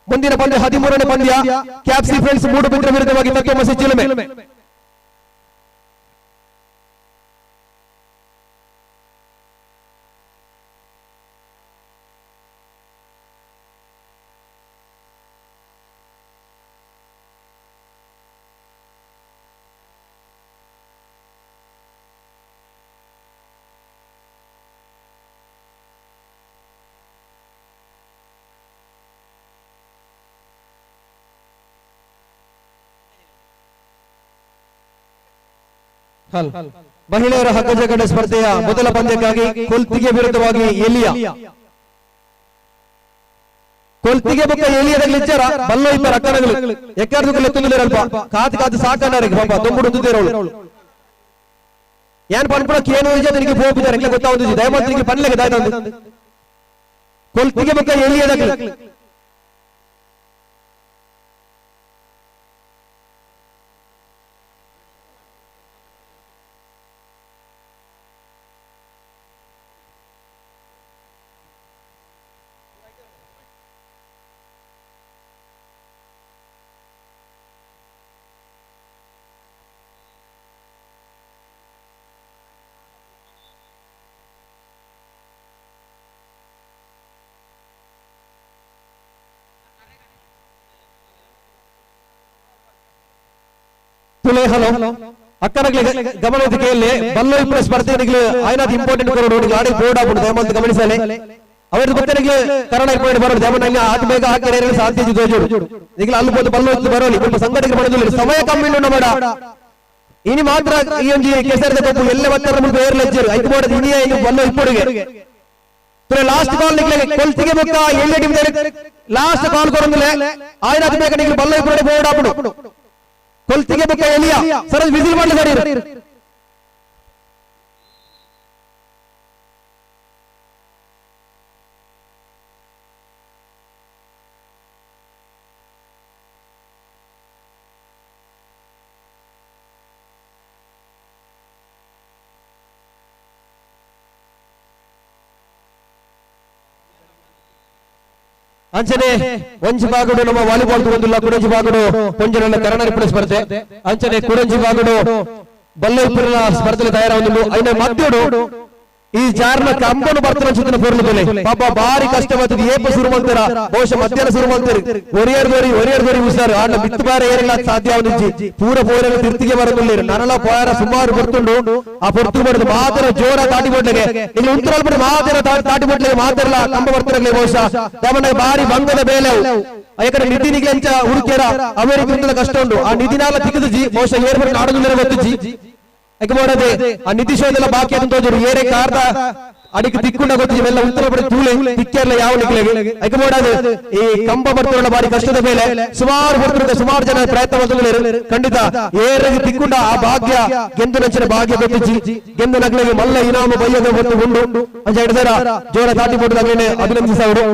Speaker 10: ಮುಂದಿನ ಪಂದ್ಯ 13ನೇ ಪಂದ್ಯ. ಕ್ಯಾಪ್ಸಿ ಫ್ರೆಂಡ್ಸ್ ಮೂಡುಬಿದ್ರ ವಿರುದ್ಧವಾಗಿ ತತ್ವಮಸಿ ಚಿಲುಮೆ. ಮಹಿಳೆಯರ ಹಗ್ಗ ಜಗ್ಗಾಟ ಸ್ಪರ್ಧೆಯ ಮೊದಲ ಪಂದ್ಯಕ್ಕಾಗಿ ಕೊಲ್ತಿಗೆ ವಿರುದ್ಧವಾಗಿ ಎಲಿಯಾ. ಕೊಲ್ತಿಗೆ ಬೊಕ್ಕ ಎಲಿಯದಲ್ಲಿ ಇಚ್ಚಾರ ಬಲ್ಲೋ ಇಬ್ಬರು ಅಕ್ಕನಗಳು ಎಕ್ಕಾರ್ದು ಎತ್ತುದಿರಲ್ಪ ಕಾದು ಕಾದು ಸಾಕಣ್ಣರಿಗೆ ಪಾಪ ತುಂಬುಡುತ್ತಿರೋಳು ಏನ್ ಪನ್ಪುಡಕ್ಕೆ ಏನು ನಿನಗೆ ಹೋಗಿದ್ದಾರೆ ಗೊತ್ತಾಗುದು ದಯಮಾತ್ರಿಗೆ ಪನ್ಲೆಗೆ ದಾಯ್ತಂದು ಕೊಲ್ತಿಗೆ ಬೊಕ್ಕ ಎಲಿಯದಲ್ಲಿ ಹಲೋ ಅಕ್ಕನಗ್ಲಿ ಗಮನದ ಕೇಳಿ ಬಲ್ಲೋ ಇಬ್ಬರ ಸ್ಪರ್ಧೆಗಳಿಗೆ ಆಯ್ನಾದ ಇಂಪಾರ್ಟೆಂಟ್ ಕೊರೋಡು ಗಾಡಿ ಬೋರ್ಡ್ ಆಗ್ಬಿಟ್ಟು ದಯಮಾಡಿ ಗಮನಿಸಲಿ ಅವರದ್ದು ಗೊತ್ತನಿಗೆ ಕನ್ನಡ ಇಂಪಾರ್ಟೆಂಟ್ ಬರೋದು ದಯಮಾಡಿ ಆತ ಬೇಗ ಹಾಕಿದ್ರೆ ಸಾಧ್ಯ ಜೋಜೋಡು ಈಗ ಅಲ್ಲಿ ಬಂದು ಬಲ್ಲೋ ಬರೋಲಿ ನಿಮ್ಮ ಸಂಘಟನೆ ಮಾಡೋದಿಲ್ಲ ಸಮಯ ಕಮ್ಮಿ ಉಂಟು ಮಾಡ ಇನಿ ಮಾತ್ರ ಈ ಒಂದು ಕೆಸರದ ಕೊಪ್ಪು ಎಲ್ಲ ಒತ್ತರ ಮುಂದೆ ಏರ್ ಲಜ್ಜರು ಐದು ಮಾಡೋದು ಇನಿಯ ಇನ್ನು ಬಲ್ಲೋ ಇಪ್ಪಡಿಗೆ ಲಾಸ್ಟ್ ಕಾಲ್ ನಿಗ್ಲೆ ಕೊಲ್ತಿಗೆ ಬೊಕ್ಕ ಎಲ್ಲ ಟೀಮ್ ಲಾಸ್ಟ್ ಕಾಲ್ ಕೊರೊಂದಿಲ್ಲ ಆಯ್ನಾದ ಬೇಗ ನಿಗ್ಲೆ ಬಲ್ಲೋ ಇಪ್ಪಡಿ ಬೋರ್ಡ್ ಆಗ್ಬಿಡು ಕೊಲ್ತಿಗೆ ಬೊಕ್ಕ ಎಲಿಯಾ ಸರ್ ವಿಸಿಲ್ ಮಾಡಲಿ ಅಂಚನೆ ಒಂಜಿ ಬಾಗುಡು ನಮ್ಮ ವಾಲಿಬಾಲ್ ತಗೊಂಡಿಲ್ಲ ಕುಡಂಜಿ ಬಾಗುಡು ಪೊಂಜನ ಕನ್ನಡ ಸ್ಪರ್ಧೆ ಅಂಚನೆ ಕುಡಂಜಿ ಬಾಗುಡು ಬಲ್ಲೈಪುರ ಸ್ಪರ್ಧೆಯಲ್ಲಿ ತಯಾರಾಗುವುದು ಐನ ಮಧ್ಯೋಡು ಈ ಜಾರ್ನ ಕಂಬನು ಬರ್ತಾರ ಚಿತ್ರ ಪೊರ್ಲುದಲೆ ಪಾಪ ಬಾರಿ ಕಷ್ಟ ಬರ್ತದೆ ಏಪ ಶುರು ಮಾಡ್ತಾರ ಬಹುಶಃ ಮಧ್ಯಾಹ್ನ ಶುರು ಮಾಡ್ತಾರೆ ಒರಿಯರ್ ಉಸ್ತಾರು ಆಡ ಬಿತ್ತು ಬಾರ ಏರಿಲ್ಲ ಸಾಧ್ಯ ಅವನಿಜ್ಜಿ ಪೂರ ಪೋರೆಲ್ಲ ತಿರ್ತಿಗೆ ಬರೋದಿಲ್ಲ ನರಳ ಪೋರ ಸುಮಾರು ಬರ್ತುಂಡು ಆ ಪೊರ್ತು ಬರೋದು ಮಾತ್ರ ಜೋರ ತಾಟಿ ಬೊಡ್ಲೆಗೆ ಇಲ್ಲಿ ಉಂಟರಲ್ಪಡೆ ಮಾತ್ರ ತಾಟಿ ಬೊಡ್ಲೆಗೆ ಮಾತ್ರಲ್ಲ ಕಂಬ ಬರ್ತಿರಲಿ ಬಹುಶಃ ದಮನ ಬಾರಿ ಬಂಗದ ಬೇಲೆ ಯಾಕಂದ್ರೆ ನಿಧಿನಿಗೆ ಅಂಚ ಹುಡುಕ್ಯಾರ ಅಮೆರಿಕ ಕಷ್ಟ ಉಂಟು ಆ ನಿಧಿನಾಲ ತಿಕ್ಕದು ಜಿ ಬಹುಶಃ ಏರ್ಪಡಿನ ಆಡೋದಿಲ್ಲ ಗೊತ್ತು ಜಿ ಯಾಕೆ ಮಾಡೋದೇ ಆ ನಿಧಿ ಶೋಧೆಲ್ಲ ಬಾಕಿ ಅಂತ ಹೋದ್ರು ಏರೆ ಕಾರ್ದ ಅಡಿಗೆ ತಿಕ್ಕೊಂಡ ಗೊತ್ತಿಲ್ಲ ಇವೆಲ್ಲ ಉತ್ತರ ಪಡೆ ತೂಳೆ ತಿಕ್ಕಿರಲ್ಲ ಯಾವ ನಿಕ್ಲೆಗೆ ಯಾಕೆ ಮಾಡೋದು ಈ ಕಂಬ ಬರ್ತಿರಲ್ಲ ಬಾರಿ ಕಷ್ಟದ ಮೇಲೆ ಸುಮಾರು ಬರ್ತಿರುತ್ತೆ ಸುಮಾರು ಜನ ಪ್ರಯತ್ನ ಮಾಡ್ತಾರೆ ಖಂಡಿತ ಏರಿಗೆ ತಿಕ್ಕೊಂಡ ಆ ಭಾಗ್ಯ ಗೆಂದು ನಂಚಿನ ಭಾಗ್ಯ ಗೊತ್ತಿಜ್ಜಿ ಗೆಂದು ನಗ್ಲಿಗೆ ಮಲ್ಲ ಇನಾಮ ಬಯ್ಯದ ಗೊತ್ತು ಉಂಡು ಅಂತ ಹೇಳಿದಾರ ಜೋರ ತಾಟಿ ಕೊಟ್ಟಿದ್ದಾಗೇನೆ ಅಭಿನಂದಿಸವರು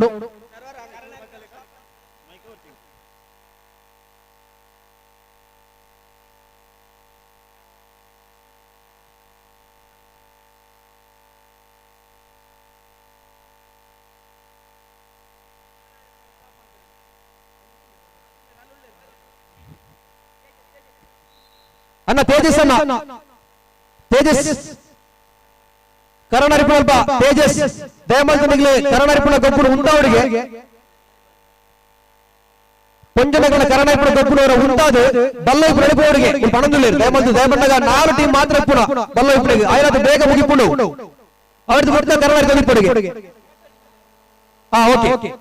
Speaker 10: ಅಣ್ಣ ತೇಜಸ್ ಅಣ್ಣ ತೇಜಸ್ ಕನ್ನಡ ತೇಜಸ್ ದಯಮಾಡಿ ಕನ್ನಡ ಗೊಬ್ಬರು ಉಂಟಾವರಿಗೆ ಪೊಂಜನಗಳ ಕನ್ನಡ ಗೊಬ್ಬರ ಉಂಟಾದು ಬಲ್ಲೈಪುರ ಎಳಿಪುವರಿಗೆ ಪಣದಿಲ್ಲ ದಯಮಾಡಿ ದಯಮಂಡಗ 4 ಟೀಮ್ ಮಾತ್ರ ಪುಣ ಬಲ್ಲೈಪುರಿಗೆ ಆಯ್ತು ಬೇಗ ಮುಗಿಪುಂಡು ಅವ್ರದ್ದು ಬರ್ತಾ ಕನ್ನಡ ಗೊಬ್ಬರಿಗೆ ಓಕೆ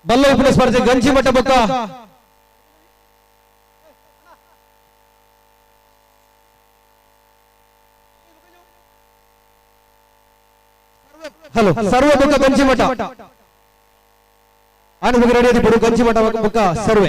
Speaker 10: ಬಲ್ಲ ಉಪ್ಪಿನ ಸ್ಪರ್ಧೆ ಗಂಜಿ ಮಠ ಬೊಕ್ಕ ಹಲೋ ಸರ್ವ ಬೊಕ್ಕ ಗಂಜಿ ಮಠ ಆನಂದ ರೆಡಿ ಆದಿ ಬಿಡು ಗಂಜಿ ಮಠ ಬೊಕ್ಕ ಸರ್ವೆ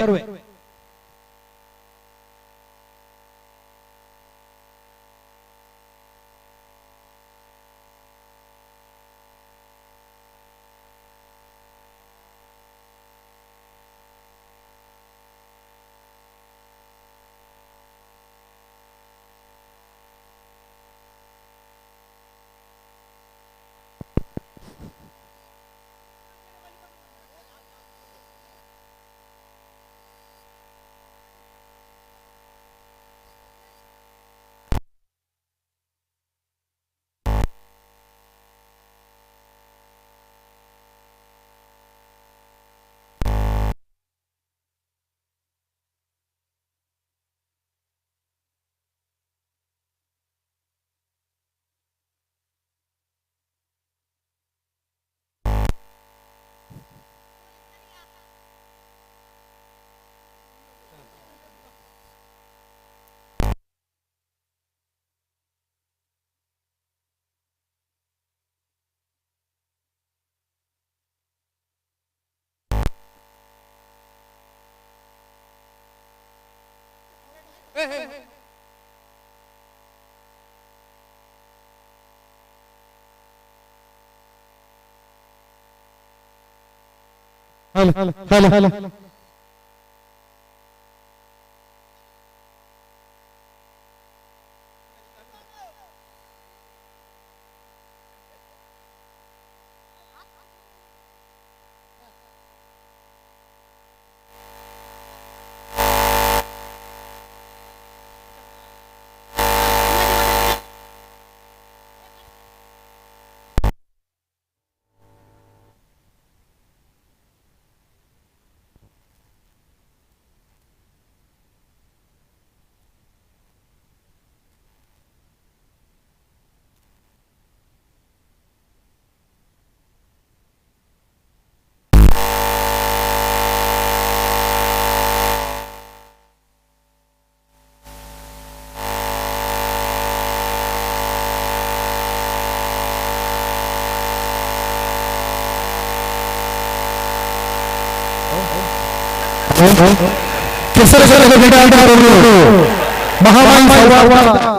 Speaker 10: ಹಲೋ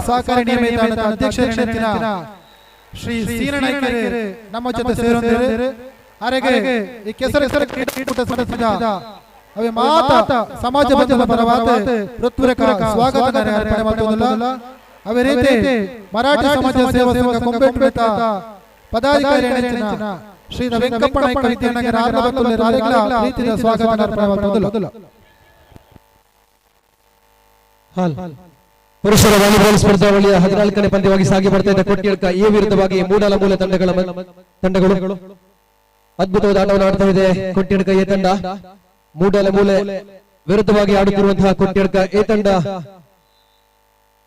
Speaker 3: ಸಹಕಾರಿ ನಿಯಮಿತ ಅಧ್ಯಕ್ಷರ ಶ್ರೀ ಸೀನನಾಯ್ಕರೆ ನಮ್ಮ ಜೊತೆ ಸೇರೊಂದಿರು ಹಾಗೆ ಈ ಕೆಸರ ಕ್ರೀಡಾಕೂಟ ಸದಸ್ಯದ ಅವೇ ಮಾತ ಸಮಾಜ ಬಂಧುಗಳ ಪರವಾದ ಹೃತ್ಪೂರ್ವಕ ಸ್ವಾಗತ ಅರ್ಪಣೆ ಮಾಡುವುದಿಲ್ಲ ಅವೇ ರೀತಿ ಮರಾಠಿ ಸಮಾಜ ಸೇವಾ ಸಂಘ ಕೊಂಬೆಟ್ಟ ಪದಾಧಿಕಾರಿ ನೆಚ್ಚಿನ ಶ್ರೀ ವೆಂಕಪ್ಪನಾಯ್ಕ ವಿದ್ಯಾನಗರ ಆರ್ಲಪತ್ತೂರು ಪ್ರೀತಿಯ ಸ್ವಾಗತ ಅರ್ಪಣೆ ಮಾಡುವುದಿಲ್ಲ.
Speaker 10: ಪುರುಷರ ವಾಲಿಬಾಲ್ ಸ್ಪರ್ಧಾವಳಿಯ 14ನೇ ಪಂದ್ಯವಾಗಿ ಸಾಗಿ ಬರ್ತಾ ಇದ್ದ ಕೊಟ್ಟಿಯಡ್ಕ ಈ ವಿರುದ್ಧವಾಗಿ ಮೂಡಲಮೂಲ ತಂಡಗಳು ಅದ್ಭುತವಾದ ಆಟವನ್ನು ಆಡ್ತಾ ಇದೆ. ಕೊಟ್ಟಿಯಡ್ಕ ಎ ತಂಡ ಮೂಡಲಮೂಲೆ ವಿರುದ್ಧವಾಗಿ ಆಡುತ್ತಿರುವಂತಹ ಕೊಟ್ಟಿಯಡ್ಕ ಎ ತಂಡ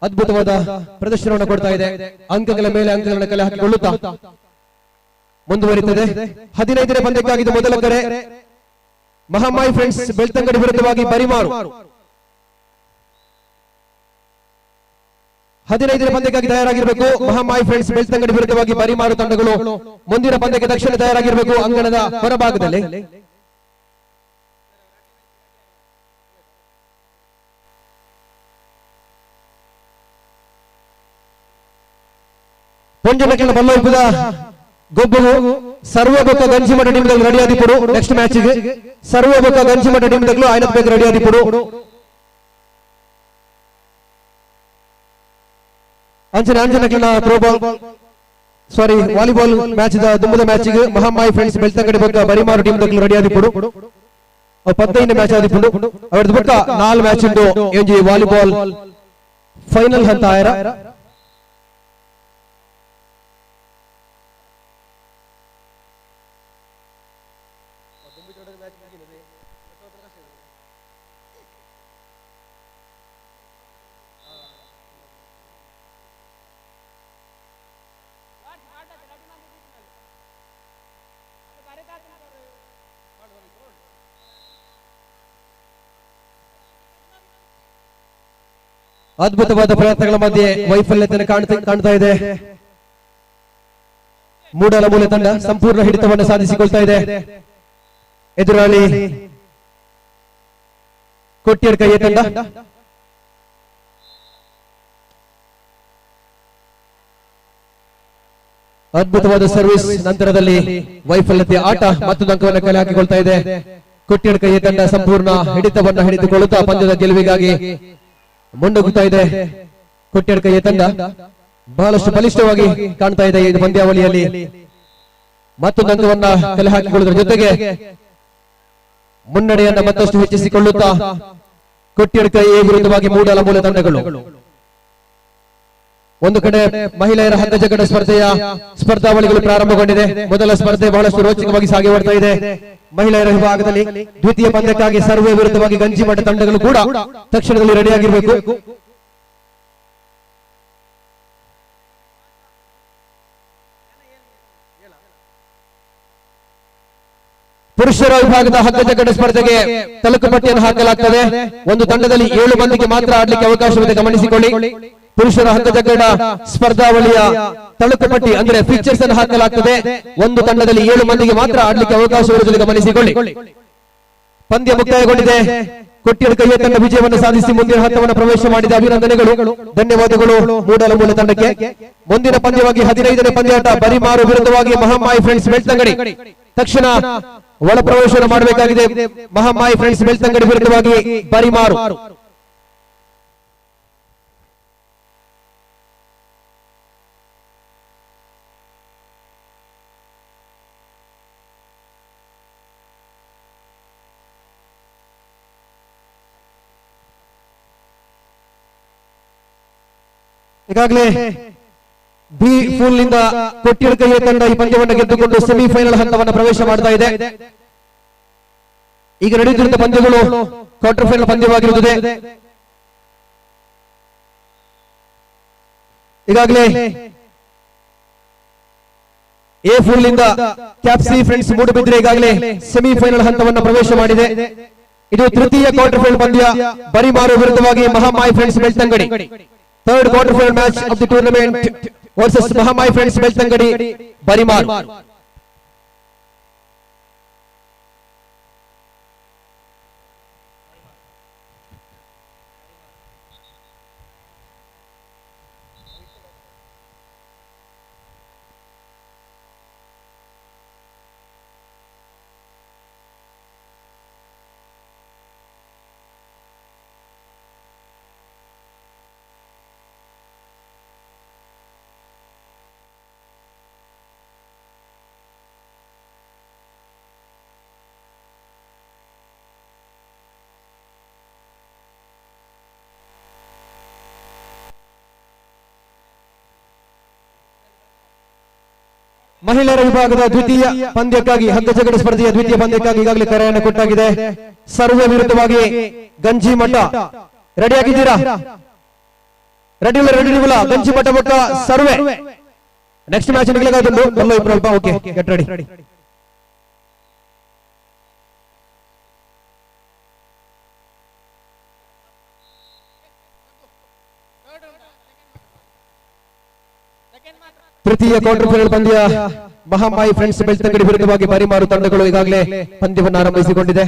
Speaker 10: ಅದ್ಭುತವಾದ ಪ್ರದರ್ಶನವನ್ನು ಕೊಡ್ತಾ ಇದೆ. ಅಂಕಗಳ ಮೇಲೆ ಅಂಕಗಳನ್ನು ಕಲೆ ಹಾಕಿಕೊಳ್ಳುತ್ತಾ ಮುಂದುವರಿಯುತ್ತದೆ. 15ನೇ ಪಂದ್ಯಕ್ಕಾಗಿ ಮೊದಲ ಕರೆ ಮಹಾಮಾಯಿ ಫ್ರೆಂಡ್ಸ್ ಬೆಳ್ತಂಗಡಿ ವಿರುದ್ಧವಾಗಿ ಬರಿಮಾರು. 15ನೇ ಪಂದ್ಯಕ್ಕಾಗಿ ತಯಾರಾಗಿರಬೇಕು ಮಹಾಮಾಯಿ ಫ್ರೆಂಡ್ಸ್ ಬೆಳ್ತಂಗಡಿ ವಿರುದ್ಧವಾಗಿ ಬರಿಮಾರು ತಂಡಗಳು. ಮುಂದಿನ ಪಂದ್ಯಕ್ಕೆ ತಕ್ಷಣ ತಯಾರಾಗಿರಬೇಕು ಅಂಗಣದ ಹೊರಭಾಗದಲ್ಲಿ. ಪೊಂಜನಕೆಲ ಬಲ್ಲೊಪ್ಪದ ಗೊಬ್ಬವು ಸರ್ವಬೊಕ್ಕ ಗಂಜಿಮಠ ಟೀಮ್ಗಳು ರೆಡಿ ಆದಿಪಡು. ನೆಕ್ಸ್ಟ್ ಮ್ಯಾಚ್ಗೆ ಸರ್ವಬೊಕ್ಕ ಗಂಜಿಮಠ ಟೀಮ್ಗಳು ಆಯ್ನ ಬೇಕು ರೆಡಿ ಆದಿಪಡು. ಅಂಜನಕೆಲ ಥ್ರೋಬಾಲ್ ಸಾರಿ ವಾಲಿಬಾಲ್ ಮ್ಯಾಚ್ ದುಮ್ಮದ ಮ್ಯಾಚ್ಗೆ ಮಹಾಮಾಯಿ ಫ್ರೆಂಡ್ಸ್ ಬೆಳ್ತಂಗಡಿ ಬೊಕ್ಕ ಬರಿಮಾರು ಟೀಮ್ಗಳು ರೆಡಿ ಆದಿಪಡು. 15ನೇ ಮ್ಯಾಚ್ ಆದಿಪಡು. ಅವರದು ಬೊಕ್ಕ 4 ಮ್ಯಾಚ್ ಉಂಟು ಎಂಜಿ ವಾಲಿಬಾಲ್ ಫೈನಲ್ ಹಂತ ಆಯರ. ಅದ್ಭುತವಾದ ಪ್ರಯತ್ನಗಳ ಮಧ್ಯೆ ವೈಫಲ್ಯತೆಯನ್ನು ಕಾಣ್ತಾ ಇದೆ. ಮೂಡಲಮೂಲೆ ತಂಡ ಸಂಪೂರ್ಣ ಹಿಡಿತವನ್ನು ಸಾಧಿಸಿಕೊಳ್ತಾ ಇದೆ. ಎದುರಾಳಿ ಕೊಟ್ಟಿಯಡ್ಕಯ್ಯ ತಂಡ ಅದ್ಭುತವಾದ ಸರ್ವಿಸ್ ನಂತರದಲ್ಲಿ ವೈಫಲ್ಯತೆ ಆಟ ಮತ್ತೊಂದು ಅಂಕವನ್ನು ಕಲೆ ಹಾಕಿಕೊಳ್ತಾ ಇದೆ. ಕೊಟ್ಟಿಯಡ್ಕಯ್ಯ ತಂಡ ಸಂಪೂರ್ಣ ಹಿಡಿತವನ್ನು ಹಿಡಿದುಕೊಳ್ಳುತ್ತಾ ಪಂದ್ಯದ ಗೆಲುವಿಗಾಗಿ ಮುಂಡೋಗುತ್ತಾ ಇದೆ. ಕೊಟ್ಟಿಯಡ್ಕಯ್ಯ ತಂಡ ಬಹಳಷ್ಟು ಬಲಿಷ್ಠವಾಗಿ ಕಾಣ್ತಾ ಇದೆ ಈ ಪಂದ್ಯಾವಳಿಯಲ್ಲಿ. ಮತ್ತೊಂದು ಅಂಕವನ್ನ ಕಲೆ ಹಾಕಿಕೊಳ್ಳುವುದರ ಜೊತೆಗೆ ಮುನ್ನಡೆಯನ್ನ ಮತ್ತಷ್ಟು ಹೆಚ್ಚಿಸಿಕೊಳ್ಳುತ್ತಾ ಕೊಟ್ಟಿಯಡ್ಕಯ್ಯ ವಿರುದ್ಧವಾಗಿ ಮೂಡಲಮೂಲೆ ತಂಡಗಳು. ಒಂದು ಕಡೆ ಮಹಿಳೆಯರ ಹಗ್ಗ ಜಗ್ಗಡ ಸ್ಪರ್ಧೆಯ ಸ್ಪರ್ಧಾವಳಿಗಳು ಪ್ರಾರಂಭಗೊಂಡಿದೆ. ಮೊದಲ ಸ್ಪರ್ಧೆ ಬಹಳಷ್ಟು ರೋಚಕವಾಗಿ ಸಾಗಿ ಬರ್ತಾ ಇದೆ. ಮಹಿಳೆಯರ ವಿಭಾಗದಲ್ಲಿ ದ್ವಿತೀಯ ಪಂದ್ಯಕ್ಕಾಗಿ ಸರ್ವೆ ವಿರುದ್ಧವಾಗಿ ಗಂಜಿಮಠ ತಂಡಗಳು ಕೂಡ ತಕ್ಷಣದಲ್ಲಿ ರೆಡಿಯಾಗಿರಬೇಕು. ಪುರುಷರ ವಿಭಾಗದ ಹಗ್ಗ ಜಗ್ಗಡ ಸ್ಪರ್ಧೆಗೆ ತಲುಕು ಪಟ್ಟಿಯನ್ನು ಹಾಕಲಾಗ್ತದೆ. ಒಂದು ತಂಡದಲ್ಲಿ 7 ಮಂದಿಗೆ ಮಾತ್ರ ಆಡಲಿಕ್ಕೆ ಅವಕಾಶವಿದೆ, ಗಮನಿಸಿಕೊಳ್ಳಿ. ಪುರುಷರ ಹಗ್ಗ ಜಗ್ಗಡ ಸ್ಪರ್ಧಾವಳಿಯ ತಳುಕು ಪಟ್ಟಿ ಅಂದ್ರೆ ಫೀಚರ್ಸ್ ಅನ್ನು ಹಾಕಲಾಗ್ತದೆ. ಒಂದು ತಂಡದಲ್ಲಿ 7 ಮಂದಿಗೆ ಮಾತ್ರ ಆಡಲಿಕ್ಕೆ ಅವಕಾಶವಿರುವುದನ್ನು ಗಮನಿಸಿಕೊಳ್ಳಿ. ಪಂದ್ಯ ಮುಕ್ತಾಯಗೊಂಡಿದೆ. ಕೊಟ್ಟಿಯಡ್ಕಯ್ಯ ತಂಡ ವಿಜಯವನ್ನು ಸಾಧಿಸಿ ಮುಂದಿನ ಹಂತವನ್ನು ಪ್ರವೇಶ ಮಾಡಿದ ಅಭಿನಂದನೆಗಳು, ಧನ್ಯವಾದಗಳು ಮೂಡಲಮೂಲೆ ತಂಡಕ್ಕೆ. ಮುಂದಿನ ಪಂದ್ಯವಾಗಿ 15ನೇ ಪಂದ್ಯಾಟ ಬರಿಮಾರು ವಿರುದ್ಧವಾಗಿ ಮಹಾಮಾಯಿ ಫ್ರೆಂಡ್ಸ್ ಬೆಳ್ತಂಗಡಿ. ತಕ್ಷಣ ಒಳ ಪ್ರವೇಶ ಮಾಡಬೇಕಾಗಿದೆ. ಮಹಾಮಾಯಿ ಫ್ರೆಂಡ್ಸ್ ಬೆಳ್ತಂಗಡಿ ವಿರುದ್ಧವಾಗಿ ಬರಿಮಾರು. ಈಗಾಗಲೇ ಬಿ ಫೂಲ್ ನಿಂದ ಕೊಟ್ಟಿಯಡ್ಕಯ್ಯ ತಂಡ ಈ ಪಂದ್ಯವನ್ನು ಗೆದ್ದುಕೊಂಡು ಸೆಮಿಫೈನಲ್ ಹಂತವನ್ನು ಪ್ರವೇಶ ಮಾಡ್ತಾ ಇದೆ. ಈಗ ನಡೆಯುತ್ತಿರುವ ಪಂದ್ಯಗಳು ಕ್ವಾರ್ಟರ್ ಫೈನಲ್ ಪಂದ್ಯವಾಗಿರುತ್ತದೆ. ಈಗಾಗಲೇ ಎ ಫೂಲ್ ನಿಂದ ಕ್ಯಾಪ್ಸಿ ಫ್ರೆಂಡ್ಸ್ ಮೂಡುಬಿದ್ರೆ ಈಗಾಗಲೇ ಸೆಮಿಫೈನಲ್ ಹಂತವನ್ನು ಪ್ರವೇಶ ಮಾಡಿದೆ. ಇದು ತೃತೀಯ ಕ್ವಾರ್ಟರ್ ಫೈನಲ್ ಪಂದ್ಯ ಬರಿಮಾರು ವಿರುದ್ಧವಾಗಿ Mahamayi friends Belthangady. Third quarter-final match of the tournament versus Mahamai Friends Bettangadi Barimar. ಮಹಿಳೆಯರ ವಿಭಾಗದ ದ್ವಿತೀಯ ಪಂದ್ಯಕ್ಕಾಗಿ ಹಗ್ಗ ಜಗ್ಗಡ ಸ್ಪರ್ಧೆಯ ದ್ವಿತೀಯ ಪಂದ್ಯಕ್ಕಾಗಿ ಈಗಾಗಲೇ ಕರೆಯನ್ನು ಕೊಟ್ಟಾಗಿದೆ. ಸರ್ವೆ ವಿರುದ್ಧವಾಗಿ ಗಂಜಿಮಠ. ರೆಡಿಯಾಗಿದ್ದೀರಾ? ರೆಡಿ ಗಂಜಿಮಠ ಮಟ್ಟ ಸರ್ವೆ. ನೆಕ್ಸ್ಟ್ ಮ್ಯಾಚ್ ನಿಗಲಾಗುಂಟು. Okay, get ready. ತೃತೀಯ ಕ್ವಾರ್ಟರ್ ಫೈನಲ್ ಪಂದ್ಯ ಮಹಾಮಾಯಿ ಫ್ರೆಂಡ್ಸ್ ಬೆಳ್ತಂಗಡಿ ವಿರುದ್ಧವಾಗಿ ಬರಿಮಾರು ತಂಡಗಳು ಈಗಾಗಲೇ ಪಂದ್ಯವನ್ನು ಆರಂಭಿಸಿಕೊಂಡಿದೆ.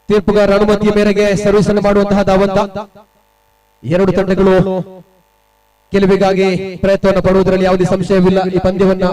Speaker 10: ತೀರ್ಪುಗಾರ ಅನುಮತಿಯ ಮೇರೆಗೆ ಸರ್ವಿಸ್ ಅನ್ನು ಮಾಡುವಂತಹ ಧಾವಂತ. ಎರಡು ತಂಡಗಳು ಗೆಲುವಿಗಾಗಿ ಪ್ರಯತ್ನವನ್ನು ಪಡುವುದರಲ್ಲಿ ಯಾವುದೇ ಸಂಶಯವಿಲ್ಲ. ಈ ಪಂದ್ಯವನ್ನ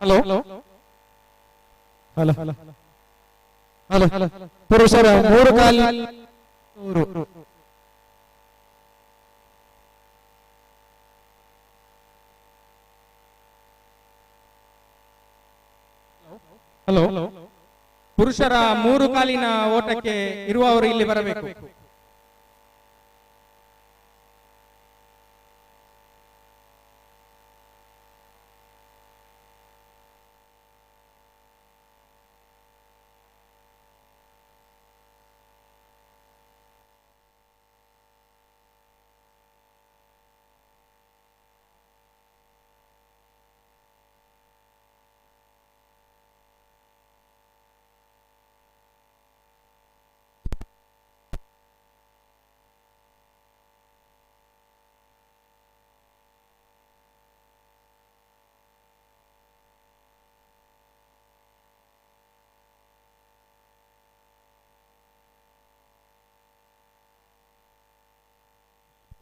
Speaker 3: ಹಲೋ ಹಲೋ ಹಲೋ ಪುರುಷರ 3 ಕಾಲ್ 100. ಹಲೋ
Speaker 14: ಪುರುಷರ 3 ಕಾಲಿನ ಓಟಕ್ಕೆ ಇರುವವರು ಇಲ್ಲಿ ಬರಬೇಕು.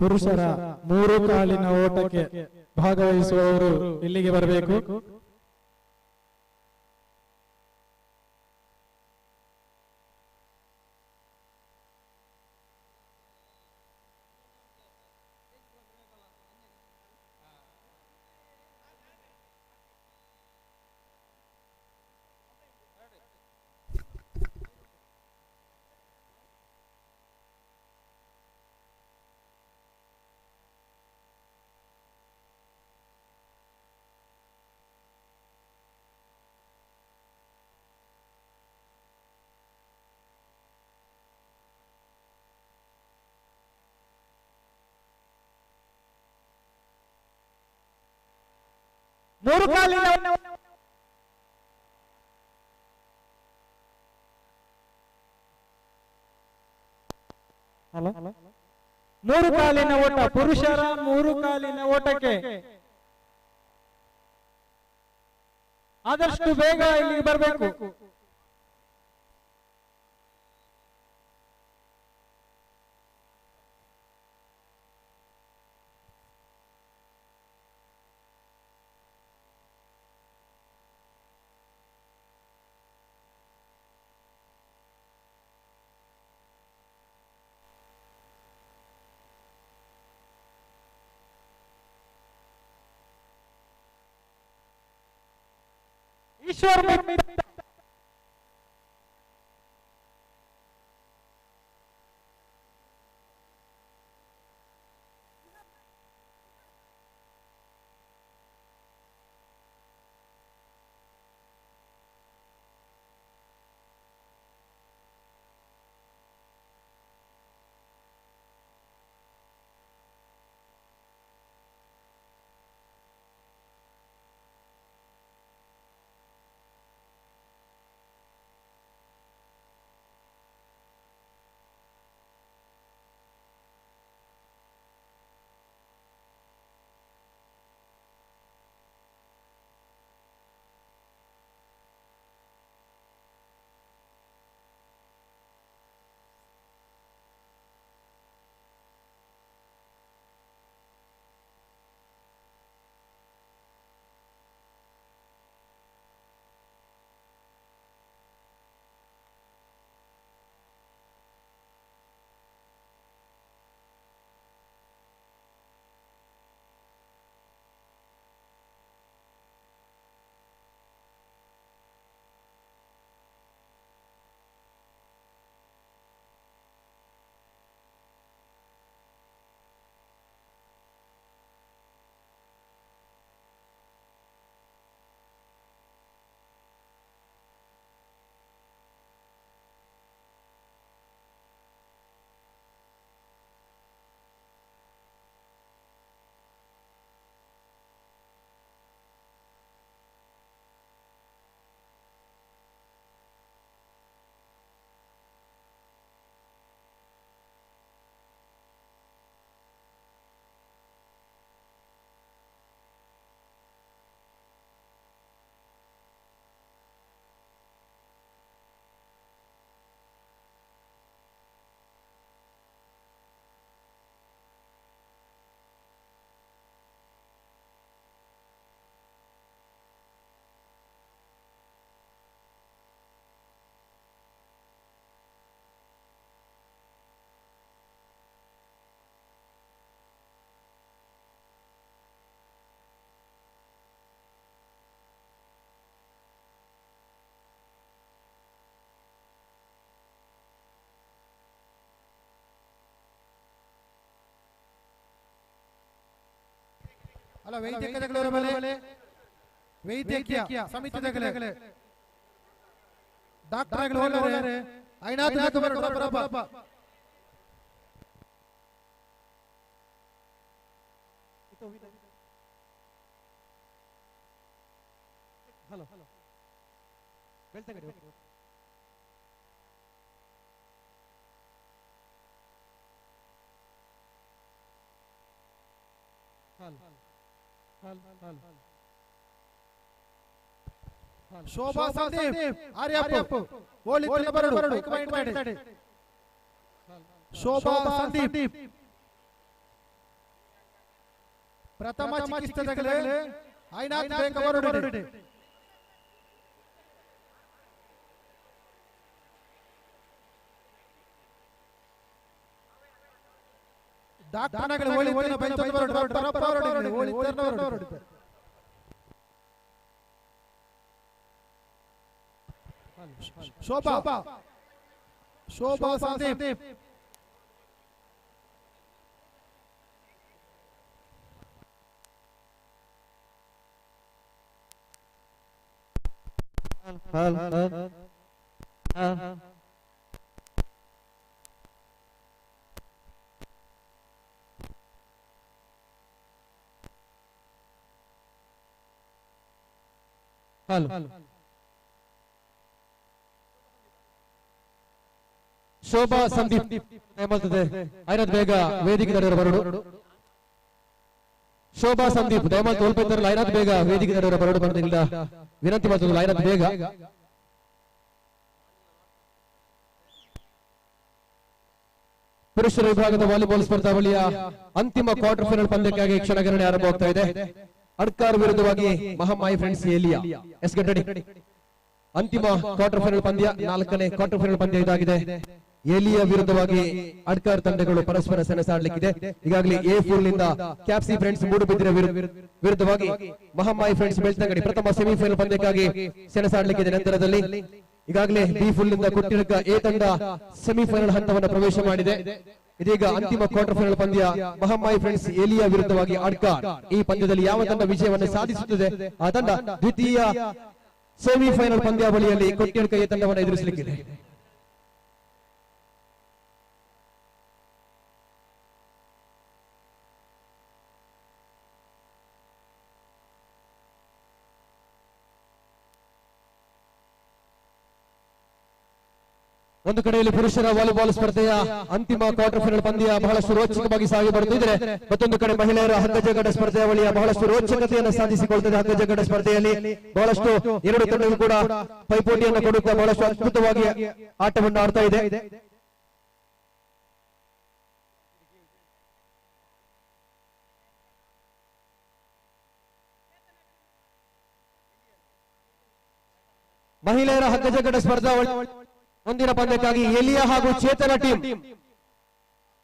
Speaker 14: ಪುರುಷರ 3 ಕಾಲಿನ ಓಟಕ್ಕೆ ಭಾಗವಹಿಸುವವರು ಇಲ್ಲಿಗೆ ಬರಬೇಕು. ಮೂರು ಕಾಲಿನ ಮೂರು ಕಾಲಿನ ಓಟ, ಪುರುಷರ 3 ಕಾಲಿನ ಓಟಕ್ಕೆ ಆದಷ್ಟು ಬೇಗ ಇಲ್ಲಿಗೆ ಬರಬೇಕು. ಈಶ್ವರ
Speaker 3: ಅಲ್ಲ ವೈದ್ಯಕಗಳ ಮೇಲೆ ವೈದ್ಯಕೀಯ ಸಮಿತಿದಾಗಲೇ ಡಾಕ್ಟರ್ಗಳು ಹೋದರೆ ಐನಾಥ ಬರಪ್ಪ ಹಲೋ ಬೆಳ್ತಂಗಡಿ ಶೋಭಾ ಸಂದೀಪ್ ಆರ್ಯಪ್ಪ ಓಲಿ ಬರಡು ಶೋಭಾ ಸಂದೀಪ್ ಪ್ರಥಮ ಚಿಕಿತ್ಸೆದಾಗಲೇ ಐನಾಥ್ ಬೇಗ ಬರಡು ಡಾಕ್ಟರ್ಗಳು ಓಲಿ ಶೋಭಾ ಶೋಭಾ ಸಂದೀಪ್ ಶೋಭಾ ಸಂದೀಪ್ ಏಮಲ್ತದೆ ಐನತ್ ಬೇಗ ವೇದಿಕೆ ನಡೆಯವರು ಬರಡು ಶೋಭಾ ಸಂದೀಪ್ ದಯಮಾಡಿ ತೋಲ್ಪೈತಾರಲ್ಲ ಐನತ್ ಬೇಗ ವೇದಿಕೆ ನಡೆಯವರು ಬರಡು ಬಂದಿಲ್ಲ ವಿನಂತಿ ಮಾಡ್ತದಲ್ಲ ಐನತ್ ಬೇಗ ಪುರುಷರ ವಿಭಾಗದ ವಾಲಿಬಾಲ್ ಸ್ಪರ್ಧಾವಳಿಯ ಅಂತಿಮ ಕ್ವಾರ್ಟರ್ ಫೈನಲ್ ಪಂದ್ಯಕ್ಕಾಗಿ ಕ್ಷಣಗಣನೆ ಆರಂಭವಾಗ್ತಾ ಇದೆ ಅಡ್ಕಾರ್ ವಿರುದ್ಧವಾಗಿ Mahamayi friends Eliya S get ready ಅಂತಿಮ ಕ್ವಾರ್ಟರ್ ಫೈನಲ್ ಪಂದ್ಯ 4ನೇ ಕ್ವಾರ್ಟರ್ ಫೈನಲ್ ಪಂದ್ಯ ಇದಾಗಿದೆ ಏಲಿಯಾ ವಿರುದ್ಧವಾಗಿ ಅಡ್ಕಾರ್ ತಂಡಗಳು ಪರಸ್ಪರ ಸೆಣಸಾಡಲಿಕ್ಕಿದೆ ಈಗಾಗಲೇ ಎ ಫೂಲ್ ನಿಂದ ಕ್ಯಾಪ್ಸಿ ಫ್ರೆಂಡ್ಸ್ ಮೂಡುಬಿದಿರೆ ವಿರುದ್ಧವಾಗಿ ಮಹಮ್ಮಾಯಿ ಫ್ರೆಂಡ್ಸ್ ಬೆಳ್ತಂಗಡಿ ಪ್ರಥಮ ಸೆಮಿಫೈನಲ್ ಪಂದ್ಯಕ್ಕಾಗಿ ಸೆಣಸಾಡಲಿಕ್ಕಿದೆ ನಂತರದಲ್ಲಿ ಈಗಾಗಲೇ ಬಿ ಫುಲ್ ನಿಂದ ಕುಟ್ಟಿಳಕ ಎ ತಂಡ ಸೆಮಿಫೈನಲ್ ಹಂತವನ್ನು ಪ್ರವೇಶ ಮಾಡಿದೆ ಇದೀಗ ಅಂತಿಮ ಕ್ವಾರ್ಟರ್ ಫೈನಲ್ ಪಂದ್ಯ ಮಹಮ್ಮಾಯಿ ಫ್ರೆಂಡ್ಸ್ ಏಲಿಯಾ ವಿರುದ್ಧವಾಗಿ ಅಡ್ಕಾರ್ ಈ ಪಂದ್ಯದಲ್ಲಿ ಯಾವ ತಂಡ ವಿಜಯವನ್ನು ಸಾಧಿಸುತ್ತದೆ ಆ ತಂಡ ದ್ವಿತೀಯ ಸೆಮಿಫೈನಲ್ ಪಂದ್ಯಾವಳಿಯಲ್ಲಿ ಕೊಟ್ಟಿಳಕ ಎ ತಂಡವನ್ನು ಎದುರಿಸಲಿಕ್ಕಿದೆ ಒಂದು ಕಡೆಯಲ್ಲಿ ಪುರುಷರ ವಾಲಿಬಾಲ್ ಸ್ಪರ್ಧೆಯ ಅಂತಿಮ ಕ್ವಾರ್ಟರ್ ಫೈನಲ್ ಪಂದ್ಯ ಬಹಳಷ್ಟು ರೋಚಕವಾಗಿ ಸಾಗಿ ಬರುತ್ತಿದೆ ಮತ್ತೊಂದು ಕಡೆ ಮಹಿಳೆಯರ ಹಗ್ಗಜಗ್ಗಾಟ ಸ್ಪರ್ಧೆಯವಳಿಯ ಬಹಳಷ್ಟು ರೋಚಕತೆಯನ್ನು ಸಾಧಿಸಿಕೊಳ್ಳುತ್ತದೆ ಹಗ್ಗಜಗ್ಗಾಟ ಸ್ಪರ್ಧೆಯಲ್ಲಿ ಬಹಳಷ್ಟು ಎರಡು ತಂಡಗಳು ಕೂಡ ಪೈಪೋಟಿಯನ್ನು ಕೊಡುತ್ತಾ ಬಹಳಷ್ಟು ಅದ್ಭುತವಾಗಿ ಆಟವನ್ನು ಆಡ್ತಾ ಇದೆ ಮಹಿಳೆಯರ ಹಗ್ಗಜಗ್ಗಾಟ ಸ್ಪರ್ಧಾವಳಿ ಮುಂದಿನ ಪಂದ್ಯಕ್ಕಾಗಿ ಏಲಿಯಾ ಹಾಗೂ ಚೇತನ ಟೀಮ್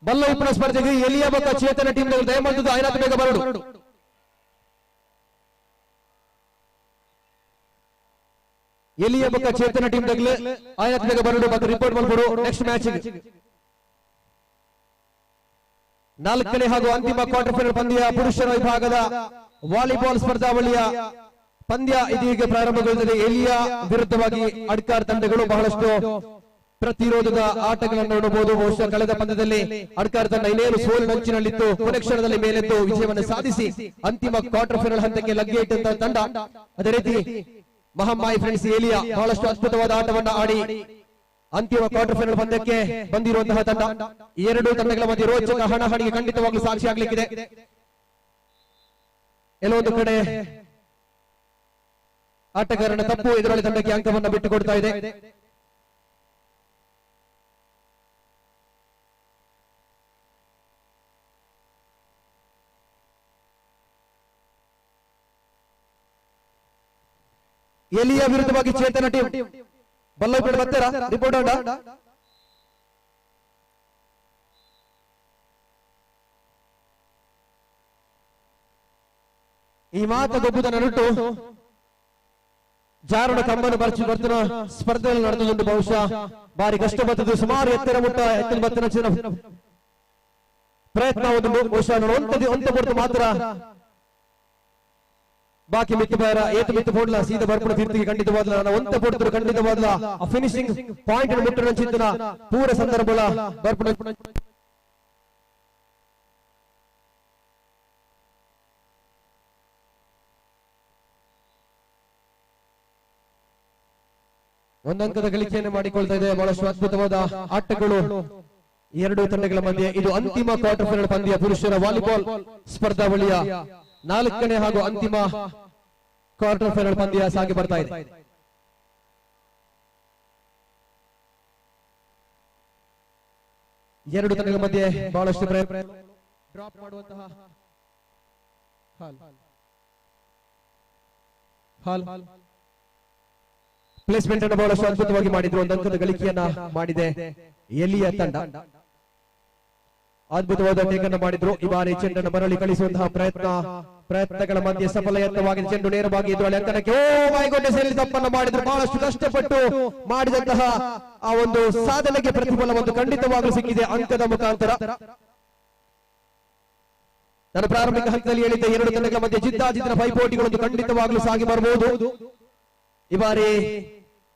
Speaker 3: ಬಲ್ಲ ಉಪ್ಪನ ಸ್ಪರ್ಧೆಗೆ ಏಲಿಯಾ ಮತ್ತು ಚೇತನ ಟೀಮ್ ದಯಮಾಡಿ ಐನಾಥ್ ಬೇಗ ಬರಡು ಏಲಿಯಾ ಮತ್ತು ಚೇತನ ಟೀಮ್ ದಾಗಲೇ ಐನಾಥ್ ಬೇಗ ಬರಡು ಮತ್ತು ರಿಪೋರ್ಟ್ ಮಾಡ್ಬಿಡು ನೆಕ್ಸ್ಟ್ ಮ್ಯಾಚ್ 4ನೇ ಹಾಗೂ ಅಂತಿಮ ಕ್ವಾರ್ಟರ್ ಫೈನಲ್ ಪಂದ್ಯ ಪುರುಷರ ವಿಭಾಗದ ವಾಲಿಬಾಲ್ ಸ್ಪರ್ಧಾವಳಿಯ ಪಂದ್ಯ ಇದೀಗ ಪ್ರಾರಂಭಗೊಳ್ಳುತ್ತದೆ ಏಲಿಯಾ ವಿರುದ್ಧವಾಗಿ ಅಡ್ಕಾರ್ ತಂಡಗಳು ಬಹಳಷ್ಟು ಪ್ರತಿರೋಧದ ಆಟಗಳನ್ನು ನೋಡಬಹುದು ಬಹುಶಃ ಕಳೆದ ಪಂದ್ಯದಲ್ಲಿ ಅಡ್ಕಾರ್ ತಂಡ ಇನ್ನೇನು ಸೋಲಿನಂಚಿನಲ್ಲಿತ್ತು ಕೊನೆ ಕ್ಷಣದಲ್ಲಿ ಮೇಲೆದ್ದು ವಿಜಯವನ್ನು ಸಾಧಿಸಿ ಅಂತಿಮ ಕ್ವಾರ್ಟರ್ ಫೈನಲ್ ಹಂತಕ್ಕೆ ಲಗ್ಗೆ ಇಟ್ಟಂತಹ ತಂಡ ಅದೇ ರೀತಿ ಮಹಮ್ಮಾಯಿ ಫ್ರೆಂಡ್ಸ್ ಏಲಿಯಾ ಬಹಳಷ್ಟು ಅದ್ಭುತವಾದ ಆಟವನ್ನು ಆಡಿ ಅಂತಿಮ ಕ್ವಾರ್ಟರ್ ಫೈನಲ್ ಪಂದ್ಯಕ್ಕೆ ಬಂದಿರುವಂತಹ ತಂಡ ಎರಡು ತಂಡಗಳ ಮಧ್ಯೆ ರೋಚಕ ಹಣಾಹಣಿಗೆ ಖಂಡಿತವಾಗ್ಲೂ ಸಾಕ್ಷಿಯಾಗಲಿಕ್ಕಿದೆ ಎಲ್ಲೊಂದು ಕಡೆ ಆಟಗಾರನ ತಪ್ಪು ಎದುರಾಳಿ ತಂಡಕ್ಕೆ ಅಂಕವನ್ನು ಬಿಟ್ಟುಕೊಡ್ತಾ ಇದೆ ಏಲಿಯಾ ವಿರುದ್ಧವಾಗಿ ಚೇತನ ಟೀಮ್ ಬಲ್ಲೈಪೇಟೆ ಬರ್ತಾರಾ ರಿಪೋರ್ಟ್ ಆಡ ಈ ಮಾತ ಗೊಬ್ಬುದನ್ನು ನಟ್ಟು ಜಾರುಡ ಕಂಬನ ಬರ್ತಿನ ಸ್ಪರ್ಧೆಯಲ್ಲಿ ನಡೆದುಕೊಂಡು ಬಹುಶಃ ಬಾರಿ ಕಷ್ಟ ಬರ್ತದೆ ಸುಮಾರು ಎತ್ತರ ಮುಟ್ಟ ಎತ್ತಿನ ಬತ್ತಿನ ಪ್ರಯತ್ನ ಒಂದು ಬಹುಶಃ ಒಂತ ಕೊಡ್ತು ಮಾತ್ರ
Speaker 10: ಬಾಕಿ ಮಿತ್ತು ಬೇರ ಏತು ಮಿತ್ತು ಪೋಡ್ಲ ಸೀದ ಬರ್ಪುಡ ತೀರ್ಥಿಗೆ ಖಂಡಿತವಾದ ನಾನು ಒಂತ ಪೋಡ್ತರು ಖಂಡಿತವಾದ ಆ ಫಿನಿಶಿಂಗ್ ಪಾಯಿಂಟ್ ಮುಟ್ಟನ ಚಿಂತನ ಪೂರ ಸಂದರ್ಭಗಳ ಬರ್ಪುಡ ಒಂದಂಕದ ಗಳಿಕೆಯನ್ನು ಮಾಡಿಕೊಳ್ತಾ ಇದೆ. ಬಹಳಷ್ಟು ಅದ್ಭುತವಾದ ಆಟಗಳು ಎರಡು ತಂಡಗಳ ಮಧ್ಯೆ. ಇದು ಅಂತಿಮ ಕ್ವಾರ್ಟರ್ ಫೈನಲ್ ಪಂದ್ಯ ಪುರುಷರ ವಾಲಿಬಾಲ್ ಸ್ಪರ್ಧಾವಳಿಯ 4ನೇ ಹಾಗೂ ಅಂತಿಮ ಕ್ವಾರ್ಟರ್ ಫೈನಲ್ ಪಂದ್ಯ ಸಾಗಿ ಬರ್ತಾ ಇದೆ. ಎರಡು ತಂಡಗಳ ಮಧ್ಯೆ ಬಹಳಷ್ಟು ಡ್ರಾಪ್ ಮಾಡುವಂತಹ ಪ್ಲೇಸ್ಮೆಂಟ್ ಅನ್ನು ಬಹಳಷ್ಟು ಅದ್ಭುತವಾಗಿ ಮಾಡಿದ್ರು. ಒಂದು ಅಂಕದ ಗಳಿಕೆಯನ್ನ ಮಾಡಿದೆ ಎಲಿಯ ತಂಡ. ಅದ್ಭುತವಾದ ಟೇಕನ್ನು ಮಾಡಿದ್ರು. ಈ ಬಾರಿ ಚೆಂಡನ್ನು ಮರಳಿ ಕಳಿಸುವಂತಹ ಪ್ರಯತ್ನಗಳ ಮಧ್ಯೆ ಸಫಲ ಯತ್ನವಾಗಿದೆ. ಚೆಂಡು ನೇರವಾಗಿ ಎದುರಾಳಿ ಅಂಕಣಕ್ಕೆ ಸೇರಿ ತಪ್ಪನ್ನು ಮಾಡಿದ್ರು. ಬಹಳಷ್ಟು ಕಷ್ಟಪಟ್ಟು ಮಾಡಿದಂತಹ ಆ ಒಂದು ಸಾಧನೆಗೆ ಪ್ರತಿಫಲ ಒಂದು ಖಂಡಿತವಾಗಲೂ ಸಿಕ್ಕಿದೆ ಅಂಕದ ಮುಖಾಂತರ. ನಾನು ಪ್ರಾರಂಭಿಕ ಹಂತದಲ್ಲಿ ಹೇಳಿದ್ದೆ, ಎರಡು ತಂಡಗಳ ಮಧ್ಯೆ ಜಿದ್ದಾಜಿದ್ದಿನ ಪೈಪೋಟಿಗಳೊಂದು ಖಂಡಿತವಾಗಲೂ ಸಾಗಿ ಬರಬಹುದು. ಈ ಬಾರಿ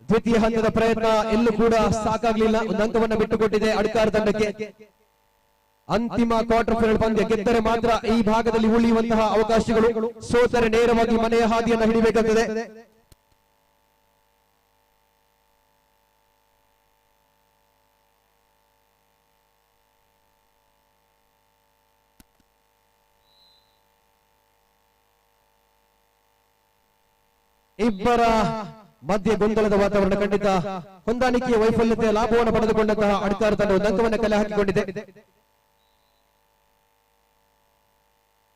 Speaker 10: ದ್ವಿತೀಯ ಹಂತದ ಪ್ರಯತ್ನ ಎಲ್ಲೂ ಕೂಡ ಸಾಕಾಗ್ಲಿಲ್ಲ. ಒಂದು ಅಂಕವನ್ನ ಬಿಟ್ಟುಕೊಟ್ಟಿದೆ ಅಡ್ಕಾರ ತಂಡಕ್ಕೆ. ಅಂತಿಮ ಕ್ವಾರ್ಟರ್ ಫೈನಲ್ ಪಂದ್ಯ ಗೆದ್ದರೆ ಮಾತ್ರ ಈ ಭಾಗದಲ್ಲಿ ಉಳಿಯುವಂತಹ ಅವಕಾಶಗಳು. ಸೋತರೆ ನೇರವಾಗಿ ಮನೆಯ ಹಾದಿಯನ್ನು ಹಿಡಿಬೇಕಾಗುತ್ತದೆ. ಇಬ್ಬರ ಮಧ್ಯೆ ಗೊಂದಲದ ವಾತಾವರಣ. ಖಂಡಿತ ಹೊಂದಾಣಿಕೆಯ ವೈಫಲ್ಯತೆಯ ಲಾಭವನ್ನು ಪಡೆದುಕೊಂಡಂತಹ ಅಡ್ಕಾರ ತಂಡ ಒಂದು ಅಂಕವನ್ನು ಕಲೆ ಹಾಕಿಕೊಂಡಿದೆ.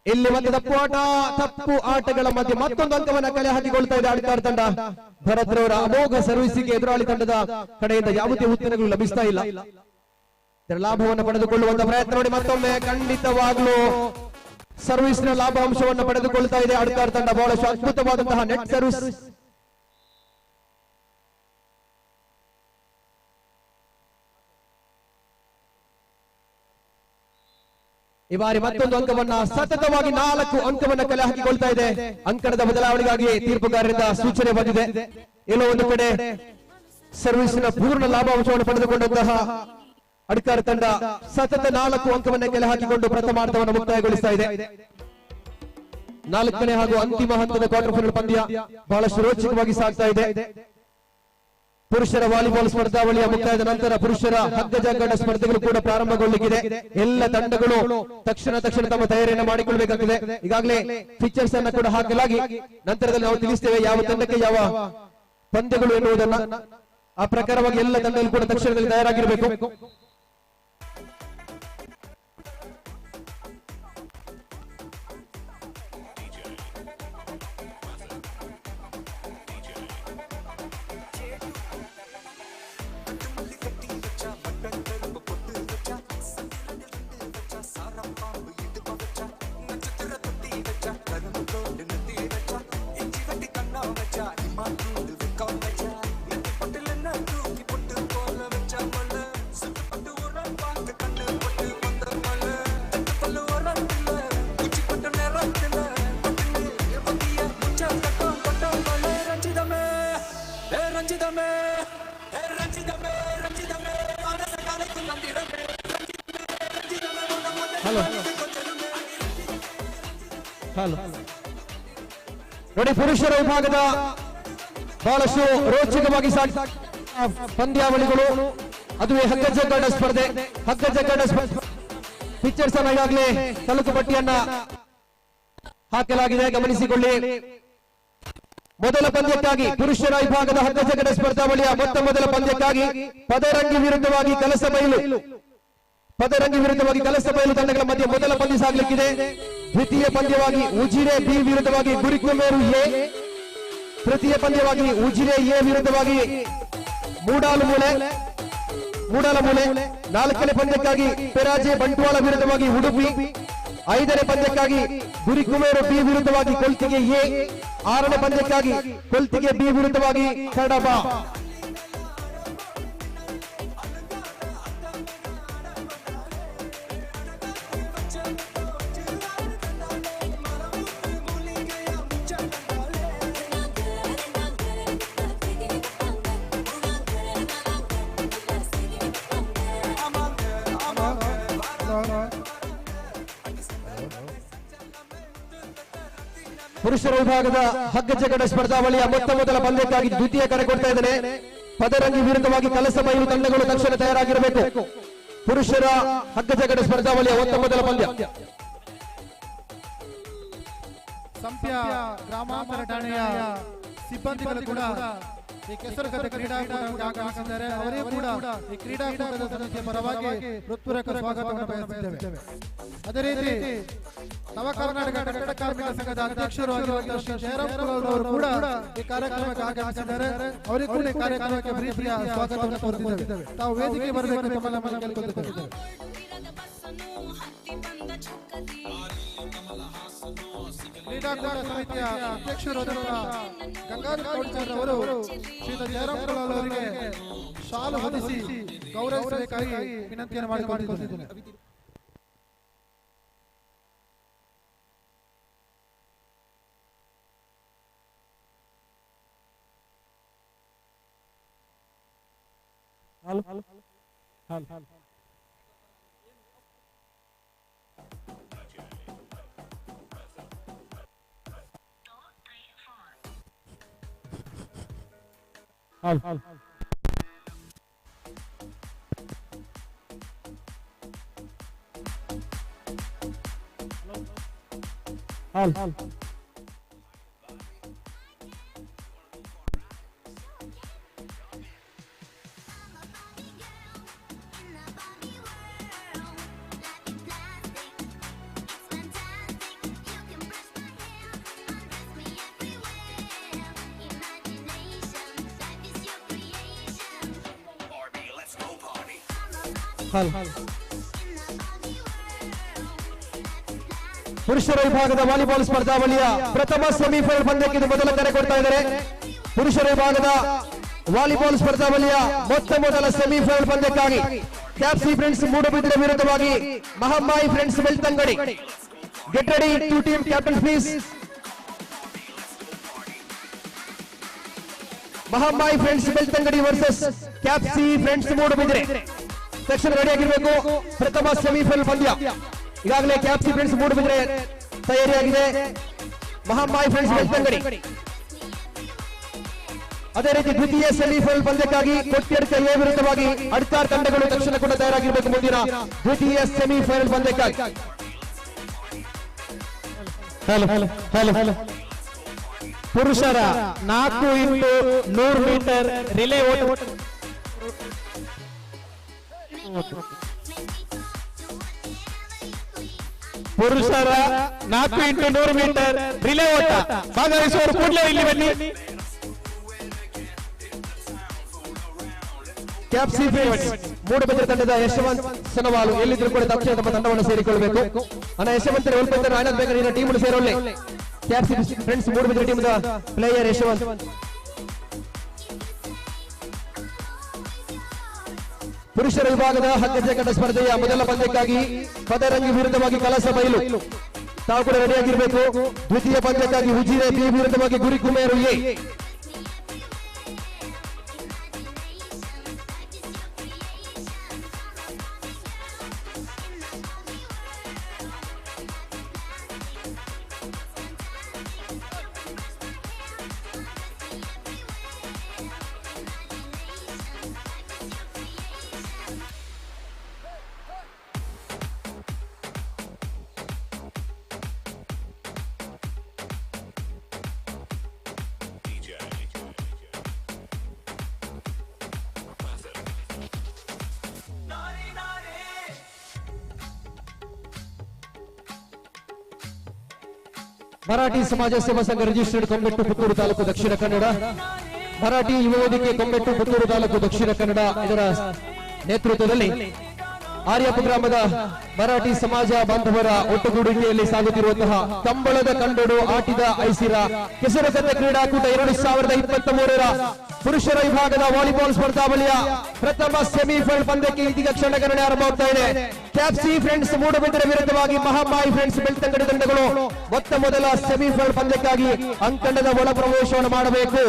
Speaker 10: ಇಲ್ಲಿ ಮತ್ತೆ ತಪ್ಪು ಆಟಗಳ ಮಧ್ಯೆ ಮತ್ತೊಂದು ಅಂಕವನ್ನು ಕಲೆ ಹಾಕಿಕೊಳ್ತಾ ಇದೆ ಅಡ್ಕಾರ ತಂಡ. ಭರತ್ರವರ ಅಮೋಘ ಸರ್ವಿಸಿಗೆ ಎದುರಾಳಿ ತಂಡದ ಕಡೆಯಿಂದ ಯಾವುದೇ ಉತ್ತರಗಳು ಲಭಿಸ್ತಾ ಇಲ್ಲ. ಇದರ ಲಾಭವನ್ನು ಪಡೆದುಕೊಳ್ಳುವಂತಹ ಪ್ರಯತ್ನ ನೋಡಿ. ಮತ್ತೊಮ್ಮೆ ಖಂಡಿತವಾಗ್ಲೂ ಸರ್ವಿಸ್ ನ ಲಾಭಾಂಶವನ್ನು ಪಡೆದುಕೊಳ್ತಾ ಇದೆ ಅಡ್ಕಾರ ತಂಡ. ಬಹಳಷ್ಟು ಅದ್ಭುತವಾದಂತಹ ನೆಟ್ ಸರ್ವಿಸ್. ಈ ಬಾರಿ ಮತ್ತೊಂದು ಅಂಕವನ್ನ ಸತತವಾಗಿ 4 ಅಂಕವನ್ನ ಕಲೆ ಹಾಕಿಕೊಳ್ತಾ ಇದೆ. ಅಂಕಣದ ಬದಲಾವಣೆಗಾಗಿ ತೀರ್ಪುಗಾರರಿಂದ ಸೂಚನೆ ಬಂದಿದೆ. ಎಲ್ಲೋ ಒಂದು ಕಡೆ ಸರ್ವಿಸ್ನ ಪೂರ್ಣ ಲಾಭಾಂಶವನ್ನು ಪಡೆದುಕೊಂಡಂತಹ ಅಡ್ಕಾರ ತಂಡ ಸತತ 4 ಅಂಕವನ್ನ ಕಲೆ ಹಾಕಿಕೊಂಡು ಪ್ರಥಮಾರ್ಧವನ್ನು ಮುಕ್ತಾಯಗೊಳಿಸ್ತಾ ಇದೆ. 4ನೇ ಹಾಗೂ ಅಂತಿಮ ಹಂತದ ಕ್ವಾರ್ಟರ್ ಫೈನಲ್ ಪಂದ್ಯ ಬಹಳಷ್ಟು ರೋಚಕವಾಗಿ ಸಾಗ್ತಾ ಇದೆ. ಪುರುಷರ ವಾಲಿಬಾಲ್ ಸ್ಪರ್ಧಾವಳಿಯ ಮುಕ್ತಾಯದ ನಂತರ ಪುರುಷರ ಹಗ್ಗ ಜಗ್ಗಾಟ ಸ್ಪರ್ಧೆಗಳು ಕೂಡ ಪ್ರಾರಂಭಗೊಳ್ಳಲಿಕ್ಕಿದೆ. ಎಲ್ಲ ತಂಡಗಳು ತಕ್ಷಣ ತಮ್ಮ ತಯಾರಿಯನ್ನು ಮಾಡಿಕೊಳ್ಳಬೇಕಾಗಿದೆ. ಈಗಾಗಲೇ ಫಿಕ್ಚರ್ಸ್ ಅನ್ನು ಕೂಡ ಹಾಕಲಾಗಿ ನಂತರದಲ್ಲಿ ನಾವು ತಿಳಿಸ್ತೇವೆ ಯಾವ ತಂಡಕ್ಕೆ ಯಾವ ಪಂದ್ಯಗಳು ಎನ್ನುವುದನ್ನ. ಆ ಪ್ರಕಾರವಾಗಿ ಎಲ್ಲ ತಂಡಗಳು ಕೂಡ ತಕ್ಷಣದಲ್ಲಿ ತಯಾರಾಗಿರಬೇಕು. ನೋಡಿ, ಪುರುಷರ ವಿಭಾಗದ ಬಹಳಷ್ಟು ರೋಚಕವಾಗಿ ಪಂದ್ಯಾವಳಿಗಳು. ಅದುವೇ ಹಗ್ಗ ಜಗ್ಗಾಟ ಸ್ಪರ್ಧೆ. ಹಗ್ಗ ಜಗ್ಗಾಟ ಪಿಕ್ಚರ್ಸ್ ಅನ್ನು ಈಗಾಗಲೇ ತಲುಕು ಪಟ್ಟಿಯನ್ನ ಹಾಕಲಾಗಿದೆ, ಗಮನಿಸಿಕೊಳ್ಳಿ. ಮೊದಲ ಪಂದ್ಯಕ್ಕಾಗಿ ಪುರುಷರ ವಿಭಾಗದ ಹಗ್ಗ ಜಗ್ಗಾಟ ಸ್ಪರ್ಧಾವಳಿಯ ಮೊದಲ ಪಂದ್ಯಕ್ಕಾಗಿ ಪದರಂಗಿ ವಿರುದ್ಧವಾಗಿ ಕಲಸಬೈಲು ತಂಡಗಳ ಮಧ್ಯೆ ಮೊದಲ ಪಂದ್ಯ ಸಾಗಲಿಕ್ಕಿದೆ. ದ್ವಿತೀಯ ಪಂದ್ಯವಾಗಿ ಉಜಿರೆ ಬಿ ವಿರುದ್ಧವಾಗಿ ಗುರಿಕುಮೇರು ಎ. ತೃತೀಯ ಪಂದ್ಯವಾಗಿ ಉಜಿರೆ ಎ ವಿರುದ್ಧವಾಗಿ ಮೂಡಾಲಮೂಲೆ. 4ನೇ ಪಂದ್ಯಕ್ಕಾಗಿ ಪೆರಾಜೆ ಬಂಟ್ವಾಳ ವಿರುದ್ಧವಾಗಿ ಉಡುಪಿ. 5ನೇ ಪಂದ್ಯಕ್ಕಾಗಿ ಗುರಿಕುಮೇರು ಬಿ ವಿರುದ್ಧವಾಗಿ ಕೊಲ್ತಿಗೆ ಎ. 6ನೇ ಪಂದ್ಯಕ್ಕಾಗಿ ಕೊಲ್ತಿಗೆ ಬಿ ವಿರುದ್ಧವಾಗಿ ಕಡಬ. ಪುರುಷರ ವಿಭಾಗದ ಹಗ್ಗ ಜಗಡ ಸ್ಪರ್ಧಾವಳಿಯ ಮೊದಲ ಪಂದ್ಯಕ್ಕಾಗಿ ದ್ವಿತೀಯ ಕರೆ ಕೊಡ್ತಾ ಇದ್ದೇನೆ. ಪದರಂಗಿ ವಿರುದ್ಧವಾಗಿ ಕಲಸ ಬಯಲು ತಂಡಗಳು ತಕ್ಷಣ ತಯಾರಾಗಿರಬೇಕು. ಪುರುಷರ ಹಗ್ಗ ಜಗಡ ಸ್ಪರ್ಧಾವಳಿಯ ಮೊದಲ ಪಂದ್ಯ.
Speaker 3: ಸಂಪ್ಯ ಗ್ರಾಮಾಂತರ ಠಾಣೆಯ ಸಿಬ್ಬಂದಿಗಳು ಕೂಡ ಈ ಕೆಸರುಗದ್ದೆ ಕ್ರೀಡಾಕೂಟಕ್ಕೆ ಆಗಮಿಸಿದ್ದಾರೆ. ಅವರಿಗೂ ಕೂಡ ಈ ಕ್ರೀಡಾಕೂಟದ ಸಮಿತಿಯ ಪರವಾಗಿ ಹೃತ್ಪೂರ್ವಕ ಸ್ವಾಗತವನ್ನು ಬಯಸುತ್ತೇವೆ. ಅದೇ ರೀತಿ ನವ ಕರ್ನಾಟಕ ಕಟ್ಟಡ ಕಾರ್ಮಿಕ ಸಂಘದ ಅಧ್ಯಕ್ಷರು ಆಗಿರುವಂತಹ ಶ್ರೀ ಜಯರಾಮ್ ಅವರು ಕೂಡ ಈ ಕಾರ್ಯಕ್ರಮಕ್ಕೆ ಆಗಮಿಸಿದ್ದಾರೆ. ಅವರಿಗೂ ಕೂಡ ಈ ಕಾರ್ಯಕ್ರಮಕ್ಕೆ ಪ್ರೀತಿಯ ಸ್ವಾಗತವನ್ನು ಕೋರುತ್ತಿದ್ದೇವೆ. ತಾವು ವೇದಿಕೆ ಬರಬೇಕು ತಮ್ಮಲ್ಲಿ ಕೇಳಿಕೊಳ್ಳುತ್ತಿದ್ದೇವೆ. ಕ್ರೀಡಾಕೂಟ ಸಮಿತಿಯ ಅಧ್ಯಕ್ಷರು ಗಂಗಾಧರ ಕೌಡ್ಚರ್ ಅವರು ಶ್ರೀ ಜಯರಾಮ್ ಅವರಿಗೆ ಶಾಲು ಹೊದಿಸಿ ಗೌರವಿಸಬೇಕಾಗಿ ವಿನಂತಿಯನ್ನು ಮಾಡಿಕೊಂಡಿದ್ದೇನೆ.
Speaker 10: ಪುರುಷರ ವಿಭಾಗದ ವಾಲಿಬಾಲ್ ಸ್ಪರ್ಧಾವಳಿಯ ಪ್ರಥಮ ಸೆಮಿಫೈನಲ್ ಪಂದ್ಯಕ್ಕೆ ಇದು ಮೊದಲ ಕರೆ ಕೊಡ್ತಾ ಇದ್ದಾರೆ. ಪುರುಷರ ವಿಭಾಗದ ವಾಲಿಬಾಲ್ ಸ್ಪರ್ಧಾವಳಿಯ ಮೊದಲ ಸೆಮಿಫೈನಲ್ ಪಂದ್ಯಕ್ಕಾಗಿ ಕ್ಯಾಪ್ಸಿ ಫ್ರೆಂಡ್ಸ್ ಮೂಡುಬಿದಿರೆ ವಿರುದ್ಧವಾಗಿ Mahamayi friends Belthangady. Get ready to team captain please. Mahamayi friends Belthangady versus Kapsi friends Moodbidri. ತಕ್ಷಣ ರೆಡಿಯಾಗಿರಬೇಕು. ಪ್ರಥಮ ಸೆಮಿಫೈನಲ್ ಪಂದ್ಯ ಈಗಾಗಲೇ ಕ್ಯಾಪ್ಸಿ ಫ್ರೆಂಡ್ಸ್ ಮೂಡುಬಿದಿರೆ ತಯಾರಿಯಾಗಿದೆ. ಮಹಮ್ಮಾಯಿ ಫ್ರೆಂಡ್ಸ್ ಬೆಳ್ತಂಗಡಿ. ಅದೇ ರೀತಿ ದ್ವಿತೀಯ ಸೆಮಿಫೈನಲ್ ಪಂದ್ಯಕ್ಕಾಗಿ ಕೊಟ್ಟಿಯಡ್ಕ ಎ ವಿರುದ್ಧವಾಗಿ ಅಡ್ತಾರ್ ತಂಡಗಳು ತಕ್ಷಣ ಕೂಡ ತಯಾರಾಗಿರಬೇಕು. ಮುಂದಿನ ದ್ವಿತೀಯ ಸೆಮಿಫೈನಲ್ ಪಂದ್ಯಕ್ಕಾಗಿ
Speaker 14: ಪುರುಷರ 4x100 ಮೀಟರ್ ರಿಲೇ ಓಟ. ಪುರುಷರ 4x100 ಮೀಟರ್ ರಿಲೇ ಓಟ ಭಾಗವಹಿಸುವವರು ಕೂಡಲೇ ಇಲ್ಲಿ ಬನ್ನಿ.
Speaker 10: ಕ್ಯಾಪ್ಸಿ ಫ್ರೆಂಡ್ಸ್ ಮೂಡುಬಿದಿರೆ ತಂಡದ ಯಶವಂತ್ ಸನವಾಲು ಎಲ್ಲಿದ್ರು ಕೂಡ ತಕ್ಷಣ ತಮ್ಮ ತಂಡವನ್ನು ಸೇರಿಕೊಳ್ಳಬೇಕು. ಅನ್ನ ಯಶವಂತನ ಉಲ್ಪಂತರ ಆನಂದ್ ಬೇಕಾದ್ರೆ ಟೀಮ್ ಸೇರೋಲ್ಲ. Kapsi friends Moodbidri team player Yashwant. ಪುರುಷರ ವಿಭಾಗದ ಹಗ್ಗ ಜಗಡ ಸ್ಪರ್ಧೆಯ ಮೊದಲ ಪಂದ್ಯಕ್ಕಾಗಿ ಪದರಂಗಿ ವಿರುದ್ಧವಾಗಿ ಕಲಸ ಬಯಲು. ತಾವು ಕೂಡ ರೆಡಿಯಾಗಿರಬೇಕು. ದ್ವಿತೀಯ ಪಂದ್ಯಕ್ಕಾಗಿ ಉಜಿರೆ ಬಿ ವಿರುದ್ಧವಾಗಿ ಗುರಿ ಕುಮೇರು ಎ. ಮರಾಠಿ ಸಮಾಜ ಸೇವಾ ಸಂಘ ರಿಜಿಸ್ಟರ್ಡ್ ಕೊಂಬೆಟ್ಟು ಪುತ್ತೂರು ತಾಲೂಕು ದಕ್ಷಿಣ ಕನ್ನಡ. ಮರಾಠಿ ಯುವ ವೇದಿಕೆ ಕೊಂಬೆಟ್ಟು ಪುತ್ತೂರು ತಾಲೂಕು ದಕ್ಷಿಣ ಕನ್ನಡ ಇದರ ನೇತೃತ್ವದಲ್ಲಿ ಆರ್ಯಪ್ಪ ಗ್ರಾಮದ ಮರಾಠಿ ಸಮಾಜ ಬಾಂಧವರ ಒಟ್ಟುಗೂಡುವಿಕೆಯಲ್ಲಿ ಸಾಗುತ್ತಿರುವಂತಹ ಕಂಬಳದ ಕಂಡೋಡು ಆಟಿದ ಐಸಿರ ಕೆಸರುಗದ್ದೆ ಕ್ರೀಡಾಕೂಟ 2023ರ ಪುರುಷರ ವಿಭಾಗದ ವಾಲಿಬಾಲ್ ಸ್ಪರ್ಧಾವಳಿಯ ಪ್ರಥಮ ಸೆಮಿಫೈನಲ್ ಪಂದ್ಯಕ್ಕೆ ಇದೀಗ ಕ್ಷಣಗಣನೆ ಆರಂಭವಾಗ್ತಾ ಇದೆ. ಕ್ಯಾಪ್ಸಿ ಫ್ರೆಂಡ್ಸ್ ಮೂಡುಬಿದಿರೆ ವಿರುದ್ಧವಾಗಿ ಮಹಮ್ಮಾಯಿ ಫ್ರೆಂಡ್ಸ್ ಬೆಳ್ತಂಗಡಿ ತಂಡಗಳು ಮೊದಲ ಸೆಮಿಫೈನಲ್ ಪಂದ್ಯಕ್ಕಾಗಿ ಅಂಕಣದ ಒಳ ಪ್ರವೇಶವನ್ನು ಮಾಡಬೇಕು.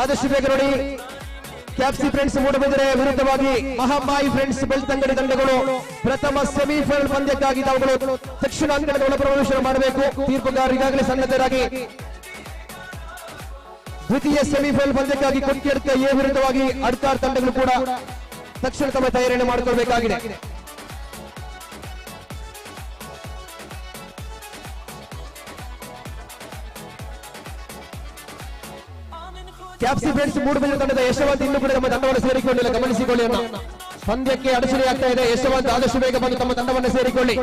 Speaker 10: ಆದಷ್ಟು ಬೇಗ ನೋಡಿ. ಕ್ಯಾಪ್ಸಿ ಫ್ರೆಂಡ್ಸ್ ಮೂಡಬಿದರೆ ವಿರುದ್ಧವಾಗಿ ಮಹಾಮಾಯಿ ಫ್ರೆಂಡ್ಸ್ ಬೆಳ್ತಂಗಡಿ ತಂಡಗಳು ಪ್ರಥಮ ಸೆಮಿಫೈನಲ್ ಪಂದ್ಯಕ್ಕಾಗಿ ತಾವುಗಳು ತಕ್ಷಣ ಅಂಕಣದ ಒಳ ಪ್ರವೇಶ ಮಾಡಬೇಕು. ತೀರ್ಪುಗಾರರು ಈಗಾಗಲೇ ಸನ್ನದ್ಧರಾಗಿ ದ್ವಿತೀಯ ಸೆಮಿಫೈನಲ್ ಪಂದ್ಯಕ್ಕಾಗಿ ಕೊಟ್ಟಿಯಡ್ಕ ಎ ವಿರುದ್ಧವಾಗಿ ಅಡ್ಕಾರ್ ತಂಡಗಳು ಕೂಡ ತಕ್ಷಣ ತಮ್ಮ ತಯಾರಿಯನ್ನು ಮಾಡಿಕೊಳ್ಳಬೇಕಾಗಿದೆ. ಕ್ಯಾಪ್ಸಿ ಫ್ರೆಂಡ್ಸ್ ಮೂಡಬಿದರೆ ತಂಡದ ಯಶವಂತ್ ಇನ್ನೂ ಕೂಡ ನಮ್ಮ ತಂಡವನ್ನು ಸೇರಿಕೊಂಡಿಲ್ಲ, ಗಮನಿಸಿಕೊಳ್ಳಿ ಅಣ್ಣ. ಪಂದ್ಯಕ್ಕೆ ಅಡಚಣೆ ಆಗ್ತಾ ಇದೆ. ಯಶವಂತ್ ಆದಷ್ಟು ಬೇಗ ಬಂದು ತಮ್ಮ ತಂಡವನ್ನು ಸೇರಿಕೊಳ್ಳಿ.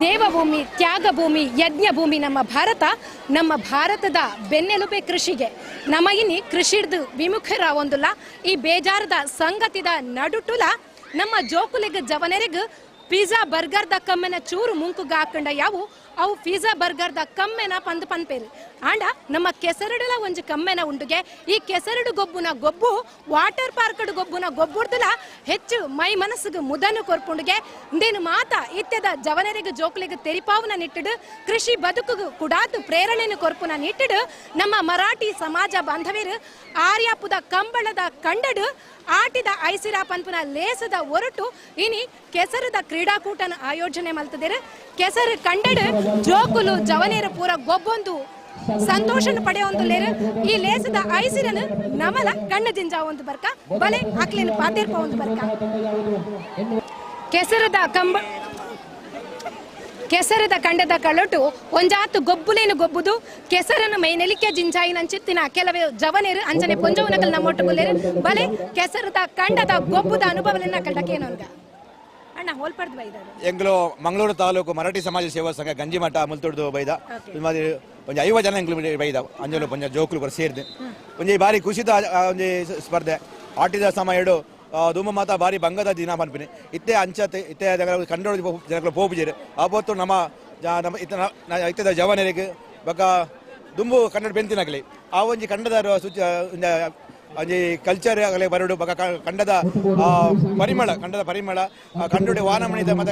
Speaker 16: ದೇವಭೂಮಿ, ತ್ಯಾಗಭೂಮಿ, ಯಜ್ಞ ಭೂಮಿ ನಮ್ಮ ಭಾರತ. ನಮ್ಮ ಭಾರತದ ಬೆನ್ನೆಲುಬೆ ಕೃಷಿಗೆ. ನಮಗಿನಿ ಕೃಷಿಡ್ದು ವಿಮುಖರ ಒಂದುಲ್ಲ ಈ ಬೇಜಾರದ ಸಂಗತಿದ ನಡುಟುಲ ನಮ್ಮ ಜೋಕುಲಿಗ ಜವನರಿಗ ಪಿಜ್ಜಾ ಬರ್ಗರ್ದ ಕಮ್ಮೆನ ಚೂರು ಮುಂಕುಗ ಹಾಕೊಂಡ ಯಾವು ಅವು ಪಿಜ್ಜಾ ಬರ್ಗರ್ದ ಕಮ್ಮೆನ ಪಂದ್ ಪನ್ಪೇರು ಆಂಡ ನಮ್ಮ ಕೆಸರಡುಲ ಒಂಜಿ ಕಮ್ಮೆನ ಉಂಡುಗೆ ಈ ಕೆಸರಡು ಗೊಬ್ಬುನ ಗೊಬ್ಬು ವಾಟರ್ ಪಾರ್ಕ್ ಗೊಬ್ಬುನ ಗೊಬ್ಬುಡ್ದಲ ಹೆಚ್ಚು ಮೈ ಮನಸ್ಸಿಗೆ ಮುದನು ಕೊರ್ಪುಂಡುಗೆ ಇಂದೇನು ಮಾತ ಇತ್ಯದ ಜವನರಿಗೆ ಜೋಕ್ಲಿಗೆ ತೆರಿಪಾವನ ನಿಟ್ಟಿಡು ಕೃಷಿ ಬದುಕುಗು ಕುಡಾದು ಪ್ರೇರಣೆಯನ್ನು ಕೊರ್ಪುನ ನಿಟ್ಟಿಡು ನಮ್ಮ ಮರಾಠಿ ಸಮಾಜ ಬಾಂಧವ್ಯರು ಆರ್ಯಾಪುದ ಕಂಬಳದ ಕಂಡಡು ಆಟಿದ ಐಸಿರ ಪಂಪುನ ಲೇಸದ ಹೊರಟು ಇನಿ ಕೆಸರದ ಕ್ರೀಡಾಕೂಟನ ಆಯೋಜನೆ ಮಲ್ತದಿರು ಕೆಸರು ಕಂಡಡು ಜೋಕುಲು ಜವನೇರ ಪೂರ ಗೊಬ್ಬೊಂದು ಸಂತೋಷನ ಪಡೆಯೊಂದು ಲೇರು ಈ ಲೇಸದ ಐಸಿರನು ನಮಲ ಕಣ್ಣು ಜಿಂಜ ಒಂದು ಬರ್ಕ ಬಲೆ ಅಕ್ಲಿನ ಪಾತಿರ್ಪ ಒಂದು ಬರ್ಕ ಕೆಸರದ ಕಂಡದ ಕಳಟು ಒಂಜಾತು ಗೊಬ್ಬುಲೇನು ಗೊಬ್ಬುದು ಕೆಸರನ್ನು ಮೈನೆಲಿಕೆ ಜಿಂಜಾಯಿನಂಚಿತ್ತಿನ ಕೆಲವೇ ಜವನೇರು ಅಂಚನೆ ಪೊಂಜವನಕಲ್ ನಮ್ಮೊಟ್ಟುಗುಲೇರು ಬಲೆ ಕೆಸರದ ಕಂಡದ ಗೊಬ್ಬುದ ಅನುಭವಲನ್ನ ಕಳ್ಳಕೇನೊಂದ ಅಣ್ಣ ಹೋಲ್ಪಡ್ದು ಬೈದ
Speaker 17: ಎಂಗ್ಲು ಮಂಗಳೂರು ತಾಲೂಕು ಮರಾಠಿ ಸಮಾಜ ಸೇವಾ ಸಂಘ ಗಂಜಿಮಠ ಮುಲ್ತೊಡ್ದು ಬೈದ ಒಂದು 50 ಜನ ಎಂಗ್ಲು ಬೈದ ಅಂಜಲು ಪಂಜ ಜೋಕುಲು ಬರ ಸೇರಿದೆ ಒಂಜಿ ಬಾರಿ ಖುಷಿದ ಒಂಜಿ ಸ್ಪರ್ಧೆ ಆಟಿದ ಸಮಯಡು ಧೂಮ ಮಾತ ಬಾರಿ ಬಂಗದ ದಿನ ಪನ್ಪಿನಿ ಇತ್ತೆ ಅಂಚತೆ ಇತ್ತೆ ಕಂಡೋಡು ಜನಗಳು ಪೋಪುಜೇರು ಆವತ್ತು ನಮ್ಮ ಇತ್ತದ ಜವಾನರಿಗೆ ಬಕ ದುಂಬು ಕನ್ನಡ ಬೆಂತಿನಾಗಲಿ ಆ ಒಂಜಿ ಕಂಡದ ಒಂಜಿ ಕಲ್ಚರ್ ಆಗಲಿ ಬರಡು ಬಕ ಕಂಡದ ಪರಿಮಳ ಕಂಡುಡೆ ವಾನಮಣಿದ ಮತ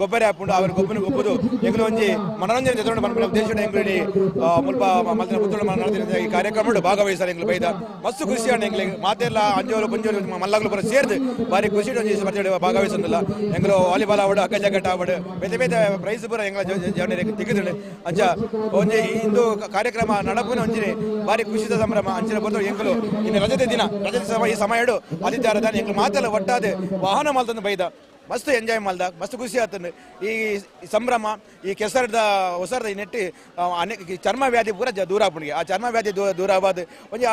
Speaker 17: ಗೊಬ್ಬರ ಹಾಕೊಂಡು ಅವ್ರ ಗೊಬ್ಬನ ಗೊಬ್ಬುದು ಎಂಗ್ಲು ಒಂಜಿ ಮನೋರಂಜನೆ ತೆತ್ತೊಂಡು ಬಂದ್ಬಿಡ ಉದ್ದೇಶ ಎಂಗ್ಲಿ ಮುಲ್ಪ ಮಲ್ತಿನ ಪುತ್ತೂರು ನಡೆದಿನ ಈ ಕಾರ್ಯಕ್ರಮ ಭಾಗವಹಿಸ್ತಾರೆ ಎಂಗ್ಲು ಬೈದ ಮಸ್ತು ಖುಷಿ ಅಣ್ಣ ಎಂಗ್ಲಿಗೆ ಮಾತೆಲ್ಲ ಅಂಜೋರು ಪಂಜೋರು ಮಲ್ಲಗಳು ಬರ ಸೇರ್ದು ಬಾರಿ ಖುಷಿ ಒಂಜಿ ಸ್ಪರ್ಧೆ ಭಾಗವಹಿಸೋದಿಲ್ಲ ಎಂಗ್ಲು ವಾಲಿಬಾಲ್ ಆವಡು ಅಕ್ಕ ಜಗಟ್ಟ ಆವಡು ಬೇತೆ ಬೇತೆ ಪ್ರೈಸ್ ಪೂರ ಎಂಗ್ಲ ಜವನಿಗೆ ತೆಗೆದು ಅಂಚ ಒಂಜಿ ಇಂದು ಕಾರ್ಯಕ್ರಮ ನಡಪುನ ಒಂಜಿನಿ ಬಾರಿ ಖುಷಿದ ಸಂಭ್ರಮ ಅಂಚಿನ ಬಂದು ಎಂಗ್ಲು ಇನ್ನು ರಜತೆ ದಿನ ಈ ಸಮಯ ಆದಿತ್ಯವಾರ ಎಂಗ್ಲು ಮಾತೆಲ್ಲ ಒಟ್ಟಾದ ವಾಹನ ಮಲ್ತಂದು ಬೈದ ಮಸ್ತ್ ಎಂಜಾಯ್ ಮಾಡ್ದ ಮಸ್ತ್ ಖುಷಿ ಆತಂದು ಈ ಸಂಭ್ರಮ ಈ ಕೆಸರದ ಹೊಸರದ ನೆಟ್ಟಿ ಚರ್ಮ ವ್ಯಾಧಿ ಪೂರ ದೂರ ಆಪುಣಿಗೆ ಆ ಚರ್ಮ ವ್ಯಾಧಿ ದೂರ ಆಬಾದ್ ಒಂಜಿ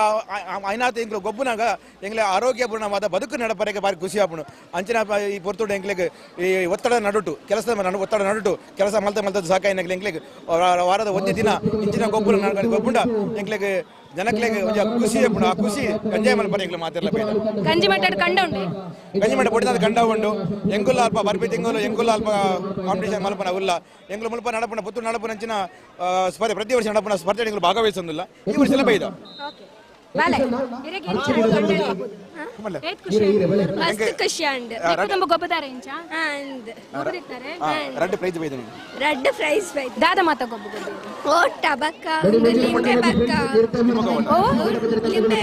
Speaker 17: ಐನಾತ್ ಎಂಗ್ಲು ಗೊಬ್ಬನಾಗ ಎಂಗ್ಲೆ ಆರೋಗ್ಯಪೂರ್ಣವಾದ ಬದುಕು ನಡಪರೆಗೆ ಬಾರಿ ಖುಷಿ ಆಪುಣು ಅಂಚಿನ ಈ ಪೊರ್ತುಡು ಎಂಗ್ಲಿಗೆ ಈ ಒತ್ತಡ ನಡುಟು ಒತ್ತಡ ನಡುಟು ಕೆಲಸ ಮಲ್ತದ್ದು ಸಾಕಾಯಿನ ಎಂಗ್ಲಿಗೆ ವಾರದ ಒಂದೇ ದಿನ ಇಂಚಿನ ಗೊಬ್ಬುಂಡ ಎಂಗ್ಲಿಗೆ ಜನಕ್ಲೆಗೆ ಒಂಜಿ ಖುಷಿ ಆ ಖುಷಿ ಎಂಜಾಯ್ ಮಲ್ಪರೆ ಎಂಗ್ಲು ಮಾತೆಲ್ಲ ಬೇಡ ಗಂಜಿಮಠ ಪೊಡಿದ ಕಂಡ ಉಂಡು ಎಂಗುಲ್ಲ ಅಲ್ಪ ಬರ್ಬಿ ತಿಂಗಳು ಎಂಗುಲ್ಲ ಅಲ್ಪ ಕಾಂಪಿಟೇಷನ್ ಮಲ್ಪನ ಉಲ್ಲ ಎಂಗ್ಲು ಮುಲ್ಪ ನಡಪನ ಪುತ್ತೂರು ನಡಪನ ಅಂಚಿನ ಸ್ಪರ್ಧೆ ಪ್ರತಿ ವರ್ಷ ನಡಪನ ಸ್ಪರ್ಧೆ ಎಂಗ್ಲು ಭಾಗವಹಿಸೋದಿಲ್ಲ ಈ ವರ್ಷ ಎಲ್ಲ ಬೈದ ರೆಡ್ ಪ್ರೈಸ್ ಬೈದ
Speaker 16: ರೆಡ್ ಪ್ರೈಸ್ ಬೈ ದಾದ ಮಾತ ಗೊಬ್ಬ ಓ ಟಬಕ ಲಿಂಬೆ ಬಕ್ಕ ಓ ಲಿಂಬೆ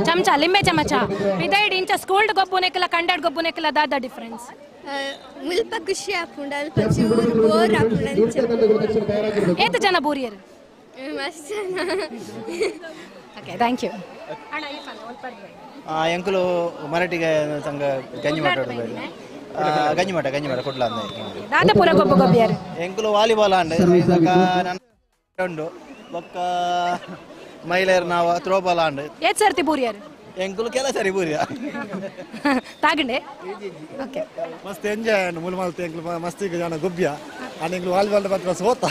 Speaker 16: ಚಮಚ ಲಿಂಬೆ ಚಮಚ ಇದೈಡ್ ಇಂಚ ಸ್ಕೂಲ್ಡ್ ಗೊಬ್ಬುನೆಕಲ ಕಂಡಡ್ ಗೊಬ್ಬುನೆಕಲ ದಾದ ಡಿಫರೆನ್ಸ್ ಮುಲ್ಪ ಖುಷಿ ಆಪುಂಡ ಅಲ್ಪ ಚೂರು ಬೋರ್ ಆಪುಂಡ ಏತ ಜನ ಬೋರಿಯರು ಮಸ್ತ್ ಜನ ಓಕೆ ಥ್ಯಾಂಕ್ ಯು ಅಣ್ಣ ಈ ಫಾಲ್ ಹೋಲ್ಪಡ್ದು
Speaker 23: ಎಂಕುಲು ಮರಾಠಿಗೆ ಸಂಘ ಗಂಜಿಮಠ ಕೊಡ್ಲ
Speaker 16: ದಾದಪುರ ಗೊಬ್ಬ ಗೊಬ್ಬಿಯರು
Speaker 23: ಎಂಕುಲು ವಾಲಿಬಾಲ್ ಆಂಡ್ ಉಂಡು ಬೊಕ್ಕ ಮಹಿಳೆಯರು ನಾವು ಥ್ರೋಬಾಲ್ ಆಂಡ್
Speaker 16: ಏತ್ ಸರ್ತಿ ಬೂರಿಯರು
Speaker 23: ಎಂಕುಲು ಕೆಲ ಸರಿ ಬೂರಿಯ
Speaker 16: ತಾಗಂಡೆ ಓಕೆ
Speaker 24: ಮಸ್ತ್ ಎಂಜಾಯ್ ಆಂಡ್ ಮುಲ್ ಮಲ್ತ ಎಂಕುಲು ಮಸ್ತ್ ಈಗ ಜನ ಗೊಬ್ಬಿಯ ಆಂಡ್ ಎಂಕುಲು ವಾಲಿಬಾಲ್ ಬತ್ತ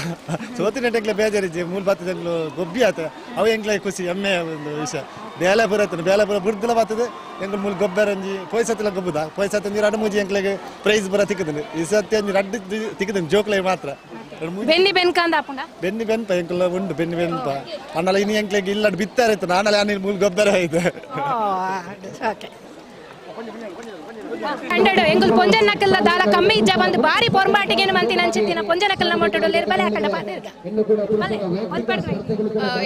Speaker 24: ಸೋತಿನ ಎಂಕ್ಲೆ ಬೇಜಾರಿಜ್ಜಿ ಮೂಲ್ ಬತ್ತದ ಎಂಕ್ಲು ಗೊಬ್ಬಿ ಆತ ಅವು ಎಂಕ್ಲೆ ಖುಷಿ ಹೆಮ್ಮೆ ಒಂದು ವಿಷಯ ಬೇಲೆಪುರ ಬುಡ್ದಿಲ ಬರ್ತದೆ ಎಂಕ್ಲು ಮೂಲ್ ಗೊಬ್ಬರಂಜಿ ಪೊಯ್ಸತ್ತಿಲ ಗೊಬ್ಬುದ ಪೊಯ್ಸತ್ತ ನೀರು ಅಡಮೂಜಿ ಎಂಕ್ಲೆಗೆ ಪ್ರೈಸ್ ಬರ ತಿಕ್ಕದನು ಈ ಸತ್ಯ ರಡ್ಡು ತಿಕ್ಕದನು ಜೋಕ್ಲೆ ಮಾತ್ರ
Speaker 16: ಬೆನ್ನಿ ಬೆನ್ಕಂದ ಆಪುಂಡ
Speaker 24: ಬೆನ್ನಿ ಬೆನ್ಪ ಎಂಕ್ಲ ಉಂಡು ಬೆನ್ನಿ ಬೆನ್ಪ ಅನ್ನಲ್ಲ ಇನ್ನು ಎಂಕ್ಲೆಗೆ ಇಲ್ಲ ಬಿತ್ತಾರೆ ನಾನಲ್ಲ ಮೂಲ್ ಗೊಬ್ಬರ ಆಯ್ತು
Speaker 16: ಓಕೆ ಹಂಡ್ರೆಡ್ ಎಂಗುಲ್ ಪೊಂಜನಕಲ್ಲ ದಾಲ ಕಮ್ಮಿ ಇಜ್ಜ ಬಂದು ಬಾರಿ ಪೊರ್ಮಾಟಿಗೇನು ಮಂತಿ ನಂಚಿತ್ತಿನ ಪೊಂಜನಕಲ್ಲ ಮೊಟ್ಟಡೊಲ್ಲೇರು ಬಲೆ ಹಾಕಂಡ ಪಾತಿರ್ಗ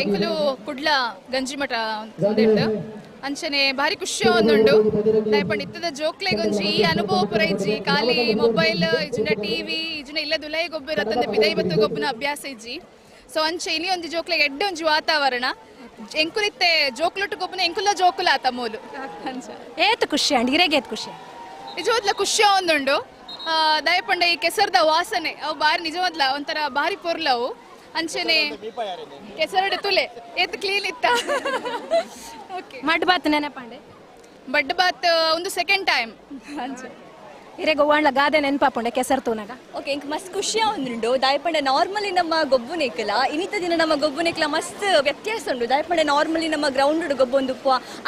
Speaker 18: ಎಂಕುಲು ಕುಡ್ಲ ಗಂಜಿಮಠ ಉಂಡು ಅಂಚನೆ ಭಾರಿ ಖುಷಿ ಒಂದುಂಡು ದಯಪಂಡ್ ಇತ್ತದ ಜೋಕ್ಲೆಗೊಂಜಿ ಈ ಅನುಭವ ಪುರ ಇಜ್ಜಿ ಖಾಲಿ ಮೊಬೈಲ್ ಇಜುಂಡ ಟಿವಿ ಇಜುಂಡ ಇಲ್ಲ ದುಲೈ ಗೊಬ್ಬರ ತಂದೆ ಪಿದೈ ಬತ್ತು ಗೊಬ್ಬನ ಅಭ್ಯಾಸ ಇಜ್ಜಿ ಸೊ ಅಂಚೆ ಇನಿ ಒಂಜಿ ಜೋಕ್ಲೆಗ್ ಎಡ್ಡೆ ಒಂಜಿ ವಾತಾವರಣ ಎಂಕುಲಿತ್ತೆ ಜೋಕ್ಲೊಟ್ಟು ಗೊಬ್ಬನ ಎಂಕುಲ ಜೋಕುಲ ಆತ ಮೂಲು
Speaker 16: ಏತ್ ಖುಷಿ ಅಂಡ್ ಇರೇಗೇತ್ ಖುಷಿ
Speaker 18: ನಿಜವಾದ್ಲ ಖುಷಿ ಒಂದುಂಡು ದಯಪಂಡ ಈ ಕೆಸರದ ವಾಸನೆ ಅವು ಬಾರಿ ನಿಜವಾದ್ಲ ಒಂಥರ ಬಾರಿ ಪೊರ್ಲವು ಅಂಚನೆ ಕೆಸರಡು ತುಲೆ ಏತ್ ಕ್ಲೀನ್ ಇತ್ತ
Speaker 16: ಮಡ್ ಬಾತ್ ನೆನಪಂಡೆ
Speaker 18: ಬಡ್ ಬಾತ್ ಒಂದು ಸೆಕೆಂಡ್ ಟೈಮ್ ಅಂಚೆ
Speaker 16: ಇರೇ ಗೋವಾಣ್ಲ ಗಾದೆ ನೆನಪಾಪುಂಡೆ ಕೆಸರು ತೂನಾಗ
Speaker 19: ಓಕೆ ಇಂಕ ಮಸ್ತ್ ಖುಷಿಯ ಒಂದುಂಡು ದಾಯಪಂಡೆ ನಾರ್ಮಲಿ ನಮ್ಮ ಗೊಬ್ಬುನೇಕಲ ಇನ್ನಿತ ದಿನ ನಮ್ಮ ಗೊಬ್ಬುನೇಕಲ ಮಸ್ತ್ ವ್ಯತ್ಯಾಸ ಉಂಡು ದಾಯಪಂಡೆ ನಾರ್ಮಲಿ ನಮ್ಮ ಗ್ರೌಂಡ್ ಗೊಬ್ಬೊಂದು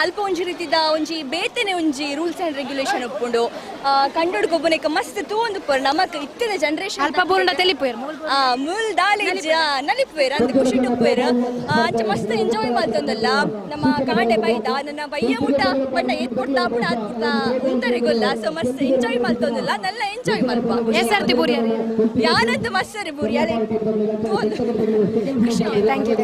Speaker 19: ಅಲ್ಪ ಒಂಜಿ ರೀತಿದ ಒಂಜಿ ಬೇತೆನೆ ಒಂಜಿ ರೂಲ್ಸ್ ಅಂಡ್ ರೆಗ್ಯುಲೇಷನ್ ಒಪ್ಪುಂಡು ಕಂಡೋಡು ಗೊಬ್ಬುನೇಕ ಮಸ್ತ್ ತೂಂದು ಪರ್ ನಮಕ್ ಇತ್ತಿದ ಜನರೇಷನ್
Speaker 16: ಅಲ್ಪ ಬೂರ್ಣ ತೆಲಿಪುಯರ್
Speaker 19: ಮೂಲ್ ದಾಲೇಜ್ ನಲಿಪುಯರ್ ಅಂದ್ ಖುಷಿ ಟುಪ್ಪುಯರ್ ಅಂಚ ಮಸ್ತ್ ಎಂಜಾಯ್ ಮಾಡ್ತಂದಲ್ಲ ನಮ್ಮ ಕಾಂಡೆ ಬೈದ ನನ್ನ ಬಯ್ಯ ಮುಟ್ಟ ಬಣ್ಣ ಏತ್ ಪುಟ್ಟ ಪುಡ ಉಂತರಿಗೊಲ್ಲ ಸೊ ಮಸ್ತ್ ಎಂಜಾಯ್ ಮಾಡ್ತಂದಲ್ಲ ನಲ್ಲ ಎಂಜಾಯ್ ಮಲ್ಪ
Speaker 16: ಎಸರ್ತಿ ಬೂರಿಯಾರಿ
Speaker 19: ಯಾರದ್ದು ಮಸ್ಸರಿ ಬೂರಿಯಾರಿ ಖುಷಿ
Speaker 16: ಥ್ಯಾಂಕ್ ಯು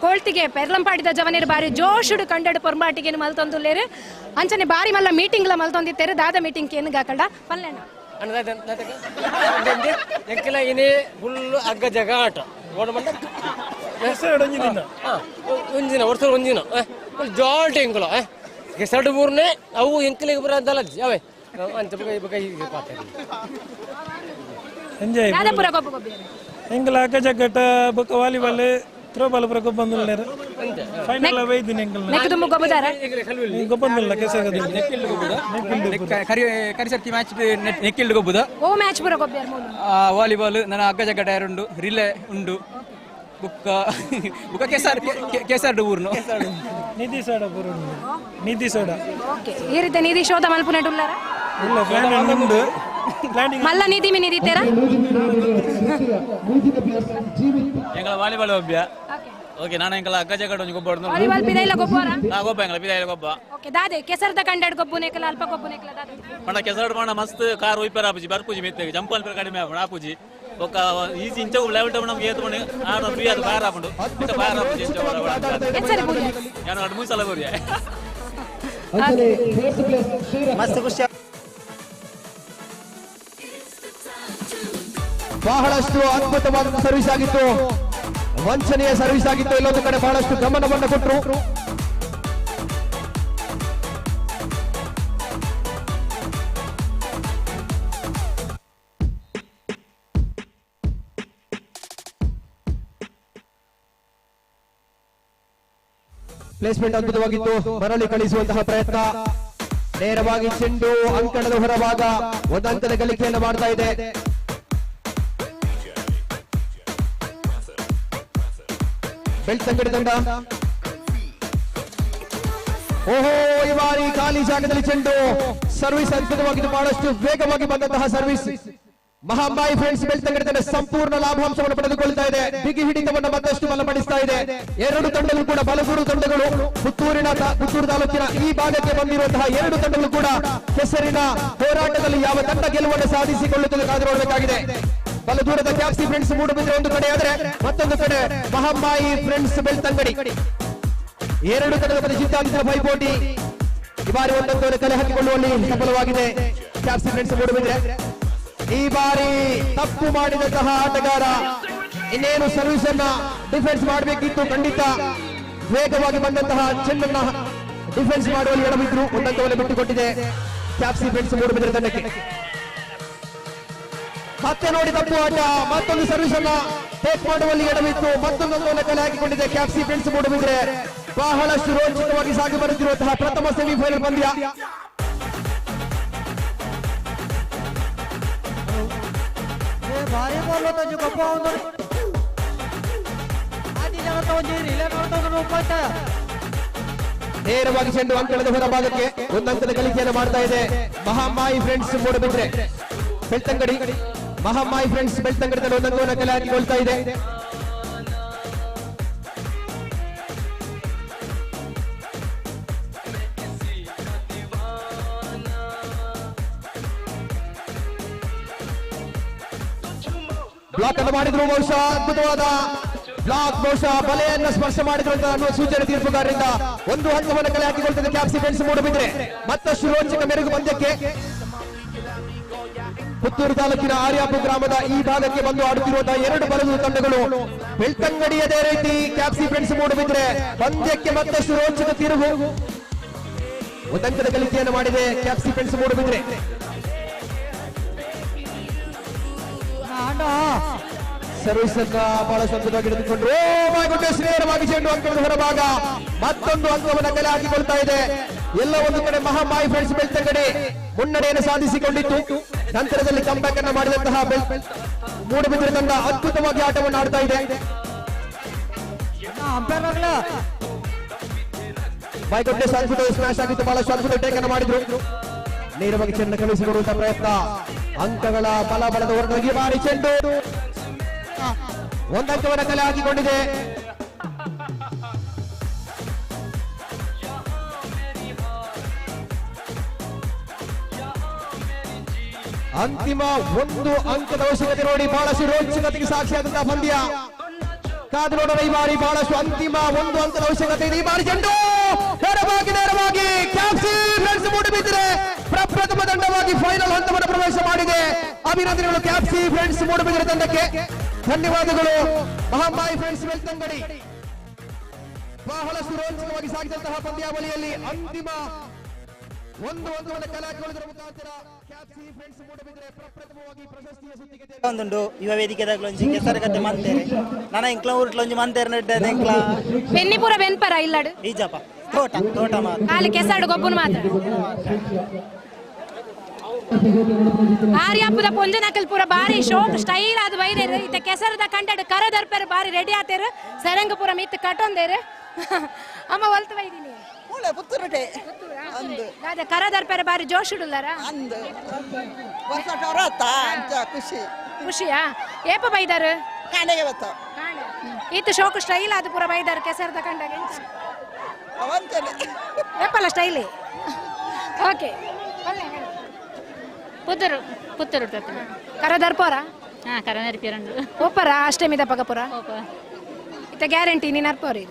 Speaker 16: ಕೋಳ್ತಿಗೆ ಪೆರ್ಲಂಪಾಡಿದ ಜವನೇರು ಬಾರಿ ಜೋಶುಡು ಕಂಡಡು ಪೊರ್ಮಾಟಿಗೆ ಮಲ್ತೊಂದುಲ್ಲೇರು ಅಂಚನೆ ಬಾರಿ ಮಲ್ಲ ಮೀಟಿಂಗ್ಲ ಮಲ್ತೊಂದಿತ್ತೇರು ದಾದ ಮೀಟಿಂಗ್ ಏನು ಗಾಕಂಡ ಪಲ್ಲೆಣ್ಣ
Speaker 20: ಎಂಕಲ ಇನಿ ಫುಲ್ಲು ಅಗ್ಗ ಜಗ ಆಟ ಓಡಮಂಡ ಒಂಜಿನ ವರ್ಷ ಒಂಜಿನ ಜಾಲ್ಟ್ ಎಂಕಲ ಕೆಸಡು ಮೂರನೇ ಅವು ಎಂಕಲಿಗೆ ಬರೋದಲ್ಲ ಅವೇ ಅಂಚ
Speaker 14: ಎಂಜಾಯ್
Speaker 16: ಯಾದಪುರ ಗೊಬ್ಬ ಗೊಬ್ಬ
Speaker 14: ಎಂಕಲ ಅಗ್ಗ ಜಗ್ಗಟ ಬೊಕ್ಕ ವಾಲಿಬಾಲ್ ಥ್ರೋಬಾಲ್ ಪುರ ಗೊಬ್ಬಂದುಲ್ಲೇರು ಫೈನಲ್ ಅವೈದಿನ ಎಂಕಲ್
Speaker 16: ನೆಕ್ಕದುಮ್ಮ ಗೊಬ್ಬದಾರ
Speaker 14: ಗೊಬ್ಬಂದುಲ್ಲ ಕೆಸಗದಿಲ್ಲ
Speaker 6: ಕರಿಸರ್ತಿ ಮ್ಯಾಚ್ ನೆಕ್ಕಿಲ್ಡು ಗೊಬ್ಬುದ
Speaker 16: ಓ ಮ್ಯಾಚ್ ಪುರ ಗೊಬ್ಬ
Speaker 6: ವಾಲಿಬಾಲ್ ನನ್ನ ಅಗ್ಗ ಜಗ್ಗ ಟೈರ್ ಉಂಡು ರಿಲೇ ಉಂಡು ಬುಕ್ಕ ಬುಕ್ಕ ಕೆಸರ್ಡು ಊರ್ನು
Speaker 14: ನಿಧಿ ಸೋಡ ಪುರ ನಿಧಿ ಸೋಡ
Speaker 16: ಓಕೆ ಈ ರೀತಿ ನಿಧಿ ಶೋಧ ಮಲ್ಪುನಡುಲ್ಲಾರ
Speaker 14: ಇಲ್ಲ ಪ್ಲಾನಿಂಗ್ ಉಂಡು
Speaker 16: ಮಲ್ಲ ನಿಧಿ ಮಿ ನಿಧಿತೇರ
Speaker 6: ಎಂಗಳ ವಾಲಿಬಾಲ್ ಒಬ್ಬ ಓಕೆ ನಾನು ಎಂಗಳ ಅಗ್ಗ ಜಗ್ಗ ಒಂದು ಗೊಬ್ಬ ಹೊಡೆದು
Speaker 16: ವಾಲಿಬಾಲ್ ಪಿದೈಲ ಗೊಬ್ಬರ
Speaker 6: ಗೊಬ್ಬ ಎಂಗಳ ಪಿದೈಲ ಗೊಬ್ಬ
Speaker 16: ಓಕೆ ದಾದೆ ಕೆಸರ್ದ ಕಂಡಾಡ್ ಗೊಬ್ಬುನೇಕಲ ಅಲ್ಪ ಗೊಬ್ಬುನೇಕಲ ದಾದೆ
Speaker 6: ಮಣ್ಣ ಕೆಸರಡು ಮಣ್ಣ ಮಸ್ತ್ ಕಾರ್ ಉಯ್ಪರ ಆಪುಜಿ ಬರ್ಪುಜಿ ಮೆತ್ತಗೆ ಜಂಪಲ್ ಪರ ಕಡಿಮೆ ಆಪುಣ ಆಪುಜಿ ఒక ఈజీ ఇంచ లెవెల్ టౌన్ నಮಗೆ ಏತುಕೊಂಡು ಆಡ ಫ್ರೀ ಅದು ಬಾರ ಆಪುಂಡು ಇಂತ ಬಾರ ಆಪುಜಿ ಇಂಚ
Speaker 16: ಎಚ್ಚರಿ ಬೂರಿ
Speaker 6: ಯಾನ ಅಡ್ ಮೂಸಲ ಬೂರಿ
Speaker 23: ಮಸ್ತ್ ಖುಷಿ
Speaker 10: ಬಹಳಷ್ಟು ಅದ್ಭುತವಾದ ಸರ್ವಿಸ್ ಆಗಿತ್ತು, ವಂಚನೆಯ ಸರ್ವಿಸ್ ಆಗಿತ್ತು. ಇಲ್ಲೊಂದು ಕಡೆ ಬಹಳಷ್ಟು ಗಮನವನ್ನು ಕೊಟ್ಟರು. ಪ್ಲೇಸ್ಮೆಂಟ್ ಅದ್ಭುತವಾಗಿತ್ತು. ಮರಳಿ ಕಳಿಸುವಂತಹ ಪ್ರಯತ್ನ, ನೇರವಾಗಿ ಚೆಂಡು ಅಂಕಣದ ಹೊರಭಾಗ ಒಂದು ಅಂಕದ ಗಳಿಕೆಯನ್ನು ಮಾಡ್ತಾ ಇದೆ. ಬೆಳ್ತಂಗಡಿ ತಂಡ ಓಹೋ, ಈ ಬಾರಿ ಖಾಲಿ ಜಾಗದಲ್ಲಿ ಚೆಂಡು ಸರ್ವಿಸ್ ಅದ್ಭುತವಾಗಿದ್ದು, ಬಹಳಷ್ಟು ವೇಗವಾಗಿ ಬಂದಂತಹ ಸರ್ವಿಸ್. ಮಹಾಂಬಾಯಿ ಫ್ರೆಂಡ್ಸ್ ಬೆಳ್ತಂಗಡಿ ತಂಡ ಸಂಪೂರ್ಣ ಲಾಭಾಂಶವನ್ನು ಪಡೆದುಕೊಳ್ತಾ ಇದೆ. ಬಿಗಿ ಹಿಡಿತವನ್ನು ಮತ್ತಷ್ಟು ಬಲಪಡಿಸ್ತಾ ಇದೆ. ಎರಡು ತಂಡಗಳು ಕೂಡ ಬಲಗೂರು ತಂಡಗಳು. ಪುತ್ತೂರು ತಾಲೂಕಿನ ಈ ಭಾಗಕ್ಕೆ ಬಂದಿರುವಂತಹ ಎರಡು ತಂಡಗಳು ಕೂಡ ಕೆಸರಿನ ಹೋರಾಟದಲ್ಲಿ ಯಾವ ತಂಡ ಗೆಲುವನ್ನು ಸಾಧಿಸಿಕೊಳ್ಳುತ್ತದೆ ಕಾದು ನೋಡಬೇಕಾಗಿದೆ. ಬಲದೂರದ ಕ್ಯಾಪ್ಸಿ ಫ್ರೆಂಡ್ಸ್ ಮೂಡುಬಿದ್ರೆ ಒಂದು ಕಡೆ ಆದರೆ, ಮತ್ತೊಂದು ಕಡೆ ಮಹಾಂಬಾಯಿ ಫ್ರೆಂಡ್ಸ್ ಬೆಳ್ತಂಗಡಿ. ಎರಡು ತಂಡದ ಮಧ್ಯೆ ಜಿದ್ದಾಂತರ ಪೈಪೋಟಿ. ಈ ಬಾರಿ ಒಂದೊಂದು ಕಲೆ ಹಾಕಿಕೊಳ್ಳುವಲ್ಲಿ ಸಫಲವಾಗಿದೆ ಕ್ಯಾಪ್ಸಿ ಫ್ರೆಂಡ್ಸ್ ಮೂಡುಬಿದ್ರೆ. ಈ ಬಾರಿ ತಪ್ಪು ಮಾಡಿದಂತಹ ಆಟಗಾರ ಇನ್ನೇನು ಸರ್ವಿಸ್ ಅನ್ನ ಡಿಫೆನ್ಸ್ ಮಾಡಬೇಕಿತ್ತು. ಖಂಡಿತ ವೇಗವಾಗಿ ಬಂದಂತಹ ಚೆಂಡನ್ನ ಡಿಫೆನ್ಸ್ ಮಾಡುವಲ್ಲಿ ಎಡವಿದ್ರು. ಒಂದೊಂದು ಬಿಟ್ಟುಕೊಟ್ಟಿದೆ ಕ್ಯಾಪ್ಸಿ ಫ್ರೆಂಡ್ಸ್ ಮೂಡುಬಿದ್ರೆ ತಂಡಕ್ಕೆ. ಮತ್ತೆ ನೋಡಿ ತಪ್ಪು ಆಟ, ಮತ್ತೊಂದು ಸರ್ವಿಸ್ ಅನ್ನ ಟೇಕ್ ಮಾಡುವಲ್ಲಿ ಎಡವಿತ್ತು. ಮತ್ತೊಂದೊಂದು ಕಲೆ ಹಾಕಿಕೊಂಡಿದೆ ಕ್ಯಾಪ್ಸಿ ಫ್ರೆಂಡ್ಸ್ ಮೂಡುಬಿದ್ರೆ. ಬಹಳಷ್ಟು ರೋಚಕವಾಗಿ ಸಾಗಿ ಬರುತ್ತಿರುವಂತಹ ಪ್ರಥಮ ಸೆಮಿಫೈನಲ್ ಪಂದ್ಯ.
Speaker 14: ಭಾರಿ ಬಾಲ್ ಹೋಗ್ತಾಜು ಗೊಬ್ಬ ಒಂದು ಆದಿ ಜಗತ್ತ ಒಂದು ರಿಲೇ ನೋಡ್ತಾ ಹೋಗ್ತ
Speaker 10: ನೇರವಾಗಿ ಚೆಂಡು ಅಂಕಣದ ಹೊರಭಾಗಕ್ಕೆ ಒಂದಂಕದ ಗಳಿಕೆಯನ್ನು ಮಾಡ್ತಾ ಇದೆ ಮಹಾಮಾಯಿ ಫ್ರೆಂಡ್ಸ್ ಮೂಡಬಿದ್ರೆ ಬೆಳ್ತಂಗಡಿ. ಮಹಾಮಾಯಿ ಫ್ರೆಂಡ್ಸ್ ಬೆಳ್ತಂಗಡಿದಲ್ಲಿ ಒಂದಂಕವನ್ನು ಕಲೆ ಹಾಕಿಕೊಳ್ತಾ ಇದೆ. ಬ್ಲಾಕ್ ಅನ್ನು ಮಾಡಿದ್ರು, ಬಹುಶಃ ಅದ್ಭುತವಾದ ಬ್ಲಾಕ್, ಬಹುಶಃ ಬಲೆಯನ್ನು ಸ್ಪರ್ಶ ಮಾಡಿದ್ರು ಅಂತ ಅನ್ನುವ ಸೂಚನೆ ತೀರ್ಪುಗಾರರಿಂದ. ಒಂದು ಹಂತವನ್ನು ಕಲೆ ಹಾಕಿಕೊಳ್ತದೆ ಕ್ಯಾಪ್ಸಿ ಫ್ರೆಂಡ್ಸ್ ಮೂಡಬಿದ್ರೆ. ಮತ್ತಷ್ಟು ರೋಚಕ ಮೆರುಗು ಪಂದ್ಯಕ್ಕೆ ಪುತ್ತೂರು ತಾಲೂಕಿನ ಆರ್ಯಾಪು ಗ್ರಾಮದ ಈ ಭಾಗಕ್ಕೆ ಬಂದು ಆಡುತ್ತಿರುವಂತಹ ಎರಡು ಬಲದ ತಂಡಗಳು. ಬೆಳ್ತಂಗಡಿಯದೇ ರೀತಿ ಕ್ಯಾಪ್ಸಿ ಫ್ರೆಂಡ್ಸ್ ಮೂಡಬಿದ್ರೆ ಪಂದ್ಯಕ್ಕೆ ಮತ್ತಷ್ಟು ರೋಚಕ ತಿರುವು. ಒಂದಂಕದ ಗಳಿಕೆಯನ್ನು ಮಾಡಿದೆ ಕ್ಯಾಪ್ಸಿ ಫ್ರೆಂಡ್ಸ್ ಮೂಡಬಿದ್ರೆ. ಸರ್ವಿಸ್ ಅನ್ನ ಬಹಳ ಅದ್ಭುತವಾಗಿ ಹಿಡಿದುಕೊಂಡ್ರು. ನೇರವಾಗಿ ಚೆಂಡು ಅಂಕಣದ ಹೊರಭಾಗ. ಮತ್ತೊಂದು ಅಂಕವನ್ನು ಕಲೆ ಹಾಕಿಕೊಳ್ತಾ ಇದೆ. ಎಲ್ಲ ಒಂದು ಕಡೆ ಮಹಾಮಾಯಿ ಫ್ರೆಂಡ್ಸ್ ಬೆಳ್ತಂಗಡಿ ಮುನ್ನಡೆಯನ್ನು ಸಾಧಿಸಿಕೊಂಡಿತ್ತು. ನಂತರದಲ್ಲಿ ಕಂಬ್ಯಾಕ್ ಅನ್ನು ಮಾಡಿದಂತಹ ಮೂಡಬಿದ್ರೆ ತಂಡ ಅದ್ಭುತವಾಗಿ ಆಟವನ್ನು ಆಡ್ತಾ ಇದೆ. ಬಾಯ್ಕೊಟ್ಟೆ ಅದ್ಭುತ ಸ್ಮ್ಯಾಶ್ ಆಗಿತ್ತು, ಬಹಳಷ್ಟು ಅದ್ಭುತ ಟೇಕ್ ಅನ್ನು ಮಾಡಿದ್ರು. ನೇರವಾಗಿ ಚೆಂಡು ಕಳಿಸಿಕೊಡುವಂತಹ ಪ್ರಯತ್ನ. ಅಂಕಗಳ ಬಲದ ಹೊರತಾಗಿ ಬಾರಿ ಚೆಂಡು ಒಂದಂಕವನ್ನು ಕಲೆ ಹಾಕಿಕೊಂಡಿದೆ. ಅಂತಿಮ ಒಂದು ಅಂಕದ ಅವಶ್ಯಕತೆ ನೋಡಿ ಬಹಳಷ್ಟು ರೋಚಕತೆಗೆ ಸಾಕ್ಷಿಯಾದಂತಹ ಪಂದ್ಯ ಕಾದು ನೋಡೋಣ. ಈ ಬಾರಿ ಬಹಳಷ್ಟು ಅಂತಿಮ ಒಂದು ಅಂಕದ ಅವಶ್ಯಕತೆ ಇದೆ. ಈ ಬಾರಿ ಚೆಂಡು ನೇರವಾಗಿ ಕ್ಯಾಪ್ಸಿ ಫ್ರೆಂಡ್ಸ್ ಮೂಡಬಿದ್ರೆ ಪ್ರಪ್ರಥಮ ತಂಡವಾಗಿ ಫೈನಲ್ ಹಂತವನ್ನು ಪ್ರವೇಶ ಮಾಡಿದೆ. ಅಭಿನಂದನೆಗಳು ಕ್ಯಾಪ್ಸಿ ಫ್ರೆಂಡ್ಸ್ ಮೂಡಬಿದ್ರೆ ತಂಡಕ್ಕೆ. ಧನ್ಯವಾದಗಳು ಮಹಾಮಾಯಿ ಫ್ರೆಂಡ್ಸ್ ಬೆಳ್ತಂಗಡಿ. ಬಹಳಷ್ಟು ರೋಚಕವಾಗಿ ಸಾಗಿದಂತಹ ಪಂದ್ಯಾವಳಿಯಲ್ಲಿ ಅಂತಿಮ ಒಂದು ಅಂಕವನ್ನು ಕಲೆ ಹಾಕಿಕೊಳ್ಳುವುದರ ಮುಖಾಂತರ ಕ್ಯಾಪ್ಸಿ ಫ್ರೆಂಡ್ಸ್ ಮೂಡಬಿದ್ರೆ ಪ್ರಪ್ರಥಮವಾಗಿ ಪ್ರಶಸ್ತಿಯ ಸುತ್ತಿಗೆ
Speaker 23: ಒಂದುಂಡು ಯುವ ವೇದಿಕೆದಾಗ್ಲೊಂಜಿ ಕೆಸರಗದ್ದೆ ಮಂತೇರೆ ನನ್ನ ಎಂಕ್ಲ ಊರ್ಟ್ಲೊಂಜಿ ಮಂತೇರೆ ನೆಡ್ಡೆ ಎಂಕ್ಲ
Speaker 16: ಬೆನ್ನಿಪುರ ಬೆನ್ಪರ ಇಲ್ಲಡು
Speaker 23: ಈಜಪ್ಪ ತೋಟ ಮಾತ್ರ
Speaker 16: ಅಲ್ಲಿ ಕೆಸರಡು ಗೊಬ್ಬನ ಮಾತ್ರ ಆರ್ಯಾಪುದ ಪೊಂಜನಕಲ್ ಪೂರ ಬಾರಿ ಶೋಕ್ ಸ್ಟೈಲ್ ಆದ ಬೈದೇರು ಇತ್ತ ಕೆಸರದ ಕಂಡಡ್ ಕರದರ್ಪರ್ ಬಾರಿ ರೆಡಿ ಆತೇರು ಸರಂಗಪುರ ಮಿತ್ ಕಟ್ಟೊಂದೇರು ಅಮ್ಮ ಒಲ್ತು ಬೈದಿನಿ
Speaker 23: ಪುತ್ತೂರುಟೆ
Speaker 16: ಅಂದು ಅದ ಕರದರ್ಪರ್ ಬಾರಿ ಜೋಶ್ ಇಡುಲ್ಲಾರ
Speaker 23: ಅಂದು ವರ್ಷ ಟೊರತ್ತ ಅಂತ
Speaker 16: ಖುಷಿಯಾ ಏಪ ಬೈದಾರು
Speaker 23: ಕಾಂಡೆಗೆ ಬತ್ತ
Speaker 16: ಇತ್ತು ಶೋಕ್ ಸ್ಟೈಲ್ ಆದ ಪೂರ ಬೈದಾರು ಕೆಸರದ ಕಂಡಾಗ
Speaker 23: ಅವಂತನೆ
Speaker 16: ಏಪಲ್ಲ ಸ್ಟೈಲಿ ಓಕೆ
Speaker 5: ಪುತ್ತೂರು
Speaker 16: ಕರದರ್ಪೋರ
Speaker 5: ಹಾಂ ಕರನರಿಪಿರಂಡು
Speaker 16: ಒಪ್ಪರ ಅಷ್ಟೇ ಮಿದ ಪಗಪುರ ಇತ್ತ ಗ್ಯಾರಂಟಿ ನೀನು ಅರ್ಪೋರಿ